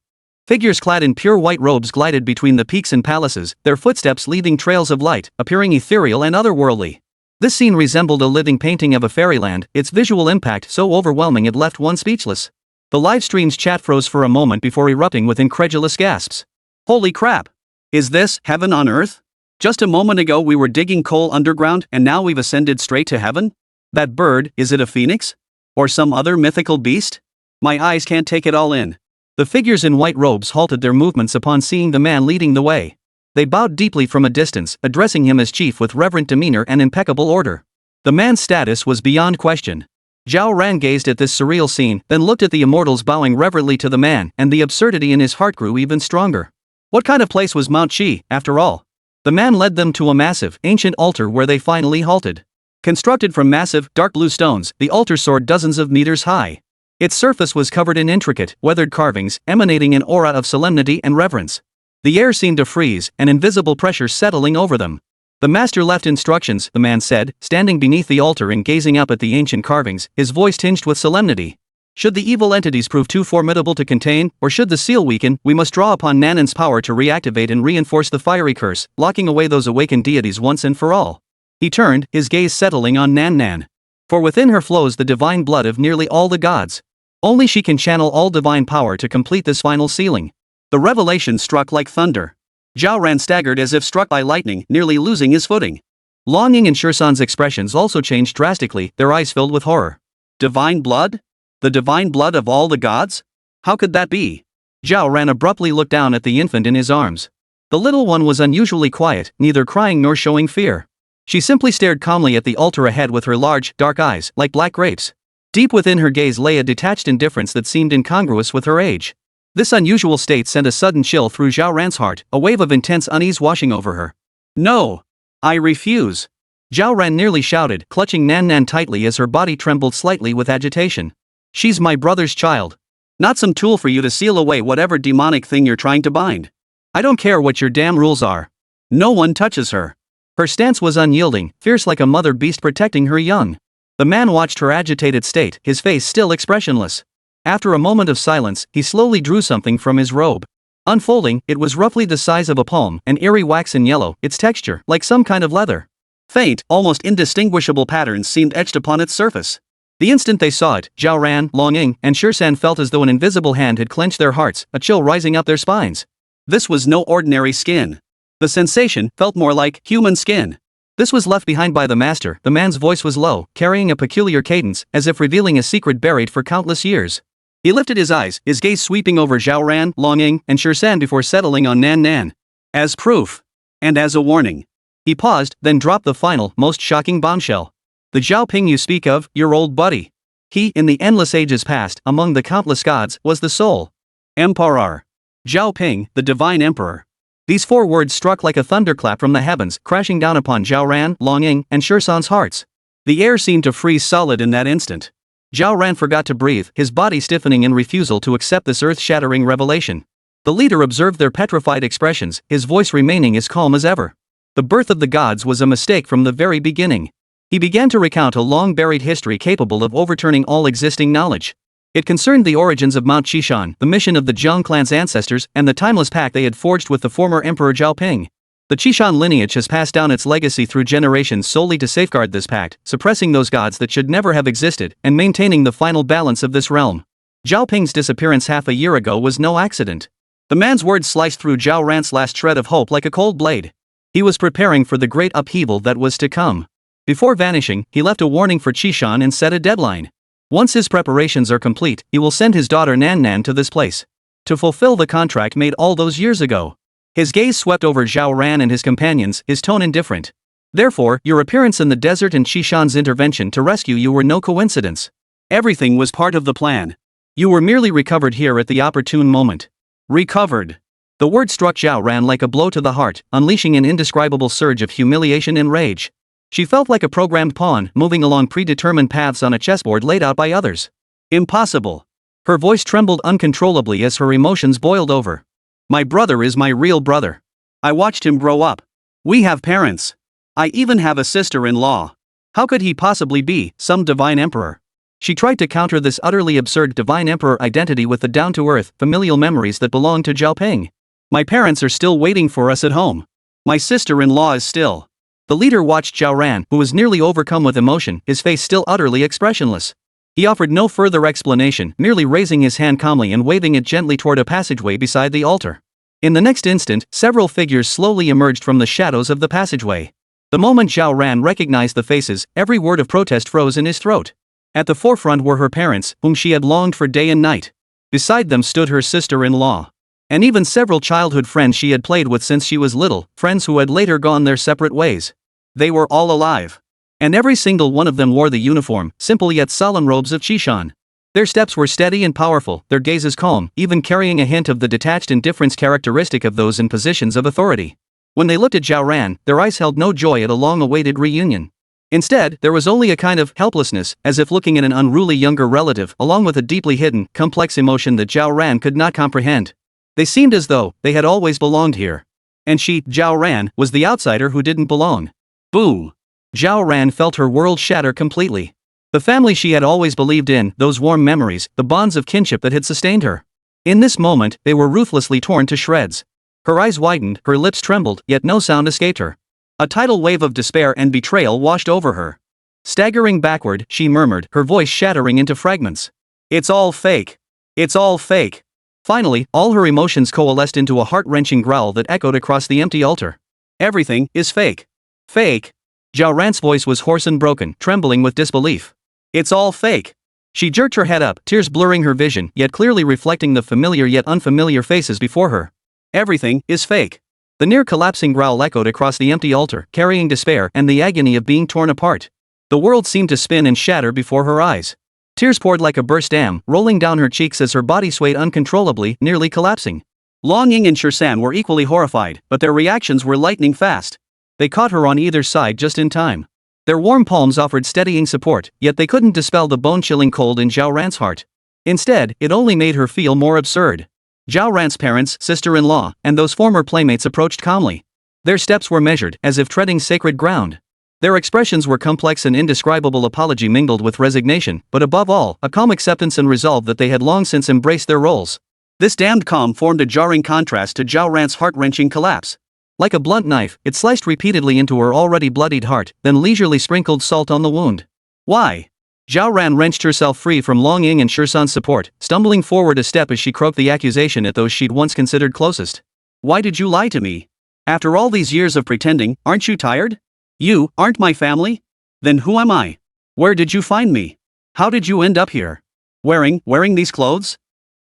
Figures clad in pure white robes glided between the peaks and palaces, their footsteps leaving trails of light, appearing ethereal and otherworldly. This scene resembled a living painting of a fairyland, its visual impact so overwhelming it left one speechless. The live stream's chat froze for a moment before erupting with incredulous gasps. Holy crap! Is this heaven on earth? Just a moment ago we were digging coal underground and now we've ascended straight to heaven? That bird, is it a phoenix? Or some other mythical beast? My eyes can't take it all in. The figures in white robes halted their movements upon seeing the man leading the way. They bowed deeply from a distance, addressing him as chief with reverent demeanor and impeccable order. The man's status was beyond question. Zhao Ran gazed at this surreal scene, then looked at the immortals bowing reverently to the man, and the absurdity in his heart grew even stronger. What kind of place was Mount Qi, after all? The man led them to a massive, ancient altar where they finally halted. Constructed from massive, dark blue stones, the altar soared dozens of meters high. Its surface was covered in intricate, weathered carvings, emanating an aura of solemnity and reverence. The air seemed to freeze, an invisible pressure settling over them. The master left instructions, the man said, standing beneath the altar and gazing up at the ancient carvings, his voice tinged with solemnity. Should the evil entities prove too formidable to contain, or should the seal weaken, we must draw upon Nanan's power to reactivate and reinforce the fiery curse, locking away those awakened deities once and for all. He turned, his gaze settling on Nan. For within her flows the divine blood of nearly all the gods. Only she can channel all divine power to complete this final sealing. The revelation struck like thunder. Zhao Ran staggered as if struck by lightning, nearly losing his footing. Longing and Shursan's expressions also changed drastically, their eyes filled with horror. Divine blood? The divine blood of all the gods? How could that be? Zhao Ran abruptly looked down at the infant in his arms. The little one was unusually quiet, neither crying nor showing fear. She simply stared calmly at the altar ahead with her large, dark eyes, like black grapes. Deep within her gaze lay a detached indifference that seemed incongruous with her age. This unusual state sent a sudden chill through Zhao Ran's heart, a wave of intense unease washing over her. No! I refuse! Zhao Ran nearly shouted, clutching Nan tightly as her body trembled slightly with agitation. She's my brother's child. Not some tool for you to seal away whatever demonic thing you're trying to bind. I don't care what your damn rules are. No one touches her. Her stance was unyielding, fierce like a mother beast protecting her young. The man watched her agitated state, his face still expressionless. After a moment of silence, he slowly drew something from his robe. Unfolding, it was roughly the size of a palm, an eerie waxen yellow, its texture, like some kind of leather. Faint, almost indistinguishable patterns seemed etched upon its surface. The instant they saw it, Zhao Ran, Longing, and Shursan felt as though an invisible hand had clenched their hearts, a chill rising up their spines. This was no ordinary skin. The sensation felt more like human skin. This was left behind by the master. The man's voice was low, carrying a peculiar cadence, as if revealing a secret buried for countless years. He lifted his eyes, his gaze sweeping over Zhao Ran, Longing, and Shursan before settling on Nan. As proof. And as a warning. He paused, then dropped the final, most shocking bombshell. The Zhao Ping you speak of, your old buddy. He, in the endless ages past, among the countless gods, was the sole Emperor. Zhao Ping, the divine emperor. These 4 words struck like a thunderclap from the heavens, crashing down upon Zhao Ran, Longing, and Shursan's hearts. The air seemed to freeze solid in that instant. Zhao Ran forgot to breathe, his body stiffening in refusal to accept this earth-shattering revelation. The leader observed their petrified expressions, his voice remaining as calm as ever. The birth of the gods was a mistake from the very beginning. He began to recount a long-buried history capable of overturning all existing knowledge. It concerned the origins of Mount Qishan, the mission of the Zhang clan's ancestors, and the timeless pact they had forged with the former Emperor Zhao Ping. The Qishan lineage has passed down its legacy through generations solely to safeguard this pact, suppressing those gods that should never have existed, and maintaining the final balance of this realm. Zhao Ping's disappearance half a year ago was no accident. The man's words sliced through Zhao Ran's last shred of hope like a cold blade. He was preparing for the great upheaval that was to come. Before vanishing, he left a warning for Qishan and set a deadline. Once his preparations are complete, he will send his daughter Nan to this place. To fulfill the contract made all those years ago. His gaze swept over Zhao Ran and his companions, his tone indifferent. Therefore, your appearance in the desert and Qishan's intervention to rescue you were no coincidence. Everything was part of the plan. You were merely recovered here at the opportune moment. Recovered. The word struck Zhao Ran like a blow to the heart, unleashing an indescribable surge of humiliation and rage. She felt like a programmed pawn, moving along predetermined paths on a chessboard laid out by others. Impossible. Her voice trembled uncontrollably as her emotions boiled over. My brother is my real brother. I watched him grow up. We have parents. I even have a sister-in-law. How could he possibly be some divine emperor? She tried to counter this utterly absurd divine emperor identity with the down-to-earth, familial memories that belonged to Zhao Ping. My parents are still waiting for us at home. My sister-in-law is still. The leader watched Zhao Ran, who was nearly overcome with emotion, his face still utterly expressionless. He offered no further explanation, merely raising his hand calmly and waving it gently toward a passageway beside the altar. In the next instant, several figures slowly emerged from the shadows of the passageway. The moment Zhao Ran recognized the faces, every word of protest froze in his throat. At the forefront were her parents, whom she had longed for day and night. Beside them stood her sister-in-law. And even several childhood friends she had played with since she was little, friends who had later gone their separate ways. They were all alive. And every single one of them wore the uniform, simple yet solemn robes of Qishan. Their steps were steady and powerful, their gazes calm, even carrying a hint of the detached indifference characteristic of those in positions of authority. When they looked at Zhao Ran, their eyes held no joy at a long-awaited reunion. Instead, there was only a kind of helplessness, as if looking at an unruly younger relative, along with a deeply hidden, complex emotion that Zhao Ran could not comprehend. They seemed as though they had always belonged here. And she, Zhao Ran, was the outsider who didn't belong. Boom! Zhao Ran felt her world shatter completely. The family she had always believed in, those warm memories, the bonds of kinship that had sustained her. In this moment, they were ruthlessly torn to shreds. Her eyes widened, her lips trembled, yet no sound escaped her. A tidal wave of despair and betrayal washed over her. Staggering backward, she murmured, her voice shattering into fragments. It's all fake. It's all fake. Finally, all her emotions coalesced into a heart-wrenching growl that echoed across the empty altar. Everything is fake. Fake? Zhao Ran's voice was hoarse and broken, trembling with disbelief. It's all fake. She jerked her head up, tears blurring her vision, yet clearly reflecting the familiar yet unfamiliar faces before her. Everything is fake. The near-collapsing growl echoed across the empty altar, carrying despair and the agony of being torn apart. The world seemed to spin and shatter before her eyes. Tears poured like a burst dam, rolling down her cheeks as her body swayed uncontrollably, nearly collapsing. Long Ying and Shirsan were equally horrified, but their reactions were lightning fast. They caught her on either side just in time. Their warm palms offered steadying support, yet they couldn't dispel the bone-chilling cold in Zhao Ran's heart. Instead, it only made her feel more absurd. Zhao Ran's parents, sister-in-law, and those former playmates approached calmly. Their steps were measured, as if treading sacred ground. Their expressions were complex and indescribable apology mingled with resignation, but above all, a calm acceptance and resolve that they had long since embraced their roles. This damned calm formed a jarring contrast to Zhao Ran's heart-wrenching collapse. Like a blunt knife, it sliced repeatedly into her already bloodied heart, then leisurely sprinkled salt on the wound. Why? Zhao Ran wrenched herself free from Long Ying and Shirsan's support, stumbling forward a step as she croaked the accusation at those she'd once considered closest. Why did you lie to me? After all these years of pretending, aren't you tired? You aren't my family? Then who am I? Where did you find me? How did you end up here? Wearing these clothes?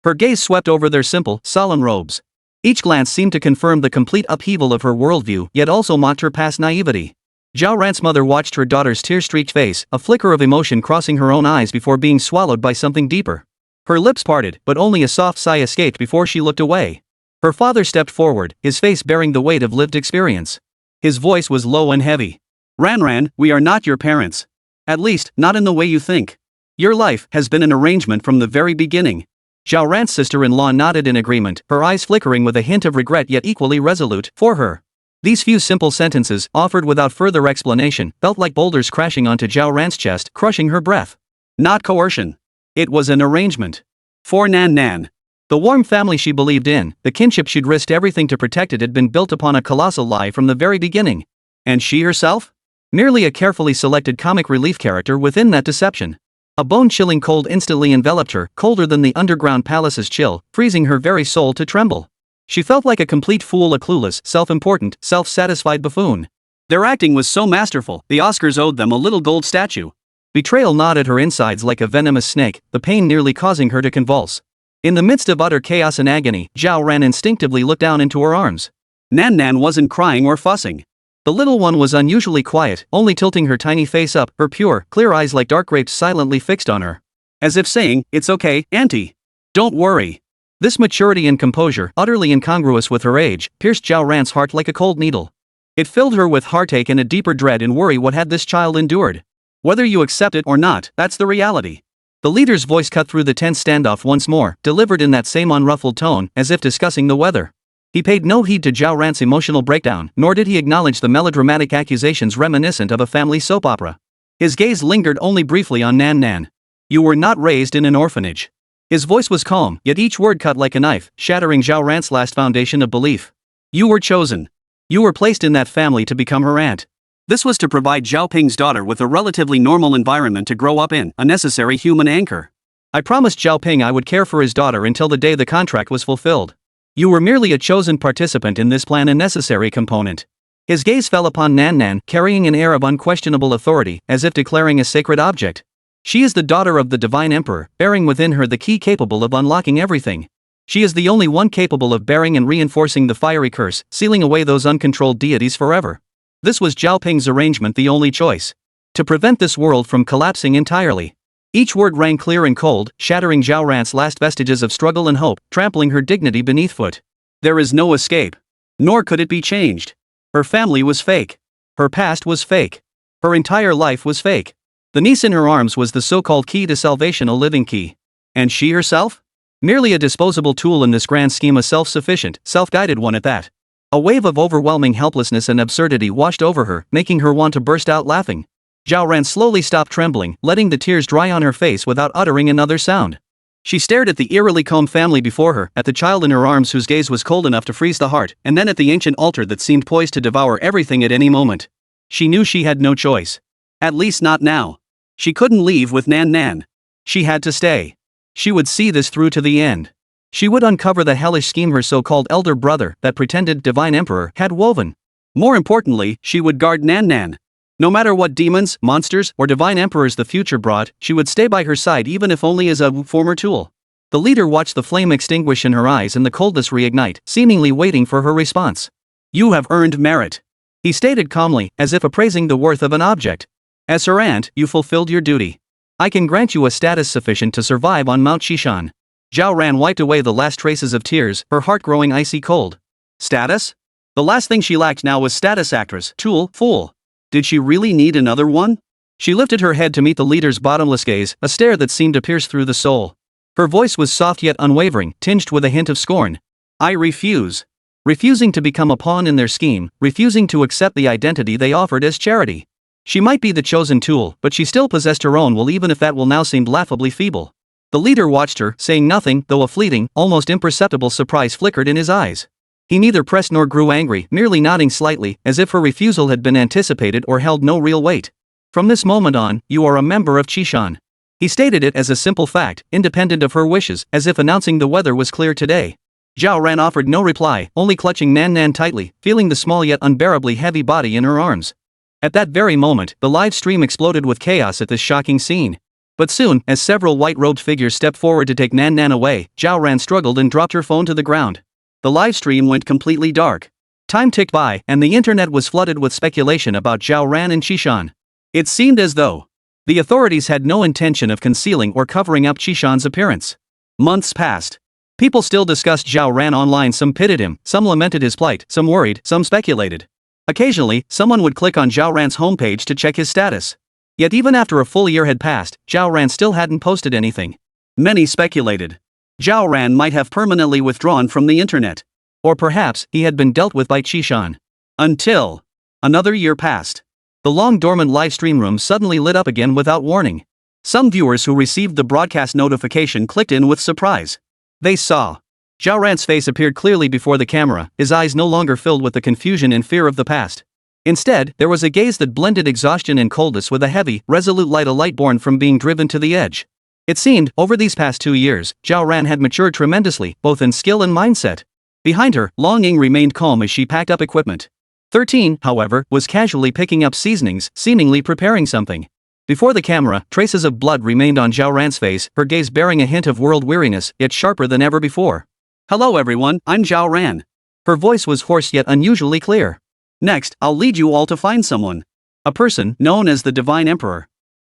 Her gaze swept over their simple, solemn robes. Each glance seemed to confirm the complete upheaval of her worldview, yet also mocked her past naivety. Zhao Ran's mother watched her daughter's tear-streaked face, a flicker of emotion crossing her own eyes before being swallowed by something deeper. Her lips parted, but only a soft sigh escaped before she looked away. Her father stepped forward, his face bearing the weight of lived experience. His voice was low and heavy. Ran, we are not your parents. At least, not in the way you think. Your life has been an arrangement from the very beginning. Zhao Ran's sister-in-law nodded in agreement, her eyes flickering with a hint of regret yet equally resolute, for her. These few simple sentences, offered without further explanation, felt like boulders crashing onto Zhao Ran's chest, crushing her breath. Not coercion. It was an arrangement. For Nan. The warm family she believed in, the kinship she'd risked everything to protect it had been built upon a colossal lie from the very beginning. And she herself? Merely a carefully selected comic relief character within that deception. A bone-chilling cold instantly enveloped her, colder than the underground palace's chill, freezing her very soul to tremble. She felt like a complete fool, a clueless, self-important, self-satisfied buffoon. Their acting was so masterful, the Oscars owed them a little gold statue. Betrayal gnawed at her insides like a venomous snake, the pain nearly causing her to convulse. In the midst of utter chaos and agony, Zhao Ran instinctively looked down into her arms. Nan wasn't crying or fussing. The little one was unusually quiet, only tilting her tiny face up, her pure, clear eyes like dark grapes silently fixed on her. As if saying, "It's okay, Auntie. Don't worry." This maturity and composure, utterly incongruous with her age, pierced Zhao Ran's heart like a cold needle. It filled her with heartache and a deeper dread and worry. What had this child endured? Whether you accept it or not, that's the reality. The leader's voice cut through the tense standoff once more, delivered in that same unruffled tone, as if discussing the weather. He paid no heed to Zhao Ran's emotional breakdown, nor did he acknowledge the melodramatic accusations reminiscent of a family soap opera. His gaze lingered only briefly on Nan. You were not raised in an orphanage. His voice was calm, yet each word cut like a knife, shattering Zhao Ran's last foundation of belief. You were chosen. You were placed in that family to become her aunt. This was to provide Zhao Ping's daughter with a relatively normal environment to grow up in, a necessary human anchor. I promised Zhao Ping I would care for his daughter until the day the contract was fulfilled. You were merely a chosen participant in this plan, a necessary component. His gaze fell upon Nan Nan, carrying an air of unquestionable authority, as if declaring a sacred object. She is the daughter of the Divine Emperor, bearing within her the key capable of unlocking everything. She is the only one capable of bearing and reinforcing the fiery curse, sealing away those uncontrolled deities forever. This was Zhao Ping's arrangement, the only choice. To prevent this world from collapsing entirely. Each word rang clear and cold, shattering Zhao Ran's last vestiges of struggle and hope, trampling her dignity beneath foot. There is no escape. Nor could it be changed. Her family was fake. Her past was fake. Her entire life was fake. The niece in her arms was the so-called key to salvation, a living key. And she herself? Merely a disposable tool in this grand scheme, a self-sufficient, self-guided one at that. A wave of overwhelming helplessness and absurdity washed over her, making her want to burst out laughing. Zhao Ran slowly stopped trembling, letting the tears dry on her face without uttering another sound. She stared at the eerily calm family before her, at the child in her arms whose gaze was cold enough to freeze the heart, and then at the ancient altar that seemed poised to devour everything at any moment. She knew she had no choice. At least not now. She couldn't leave with Nan Nan. She had to stay. She would see this through to the end. She would uncover the hellish scheme her so-called elder brother, that pretended Divine Emperor, had woven. More importantly, she would guard Nan Nan. No matter what demons, monsters, or Divine Emperors the future brought, she would stay by her side, even if only as a former tool. The leader watched the flame extinguish in her eyes and the coldness reignite, seemingly waiting for her response. "You have earned merit," he stated calmly, as if appraising the worth of an object. "As her aunt, you fulfilled your duty. I can grant you a status sufficient to survive on Mount Shishan." Zhao Ran wiped away the last traces of tears, her heart growing icy cold. Status? The last thing she lacked now was status. Actress, tool, fool. Did she really need another one? She lifted her head to meet the leader's bottomless gaze, a stare that seemed to pierce through the soul. Her voice was soft yet unwavering, tinged with a hint of scorn. "I refuse." Refusing to become a pawn in their scheme, refusing to accept the identity they offered as charity. She might be the chosen tool, but she still possessed her own will, even if that will now seemed laughably feeble. The leader watched her, saying nothing, though a fleeting, almost imperceptible surprise flickered in his eyes. He neither pressed nor grew angry, merely nodding slightly, as if her refusal had been anticipated or held no real weight. "From this moment on, you are a member of Chishan." He stated it as a simple fact, independent of her wishes, as if announcing the weather was clear today. Zhao Ran offered no reply, only clutching Nan Nan tightly, feeling the small yet unbearably heavy body in her arms. At that very moment, the live stream exploded with chaos at this shocking scene. But soon, as several white-robed figures stepped forward to take Nan Nan away, Zhao Ran struggled and dropped her phone to the ground. The live stream went completely dark. Time ticked by, and the internet was flooded with speculation about Zhao Ran and Chishan. It seemed as though the authorities had no intention of concealing or covering up Chishan's appearance. Months passed. People still discussed Zhao Ran online. Some pitied him, some lamented his plight, some worried, some speculated. Occasionally, someone would click on Zhao Ran's homepage to check his status. Yet even after a full year had passed, Zhao Ran still hadn't posted anything. Many speculated Zhao Ran might have permanently withdrawn from the internet. Or perhaps he had been dealt with by Chishan. Until another year passed. The long-dormant live stream room suddenly lit up again without warning. Some viewers who received the broadcast notification clicked in with surprise. They saw Zhao Ran's face appeared clearly before the camera, his eyes no longer filled with the confusion and fear of the past. Instead, there was a gaze that blended exhaustion and coldness with a heavy, resolute light, a light born from being driven to the edge. It seemed, over these past 2 years, Zhao Ran had matured tremendously, both in skill and mindset. Behind her, Long Ying remained calm as she packed up equipment. 13, however, was casually picking up seasonings, seemingly preparing something. Before the camera, traces of blood remained on Zhao Ran's face, her gaze bearing a hint of world weariness, yet sharper than ever before. "Hello everyone, I'm Zhao Ran." Her voice was hoarse yet unusually clear. "Next, I'll lead you all to find someone. A person known as the Divine Emperor.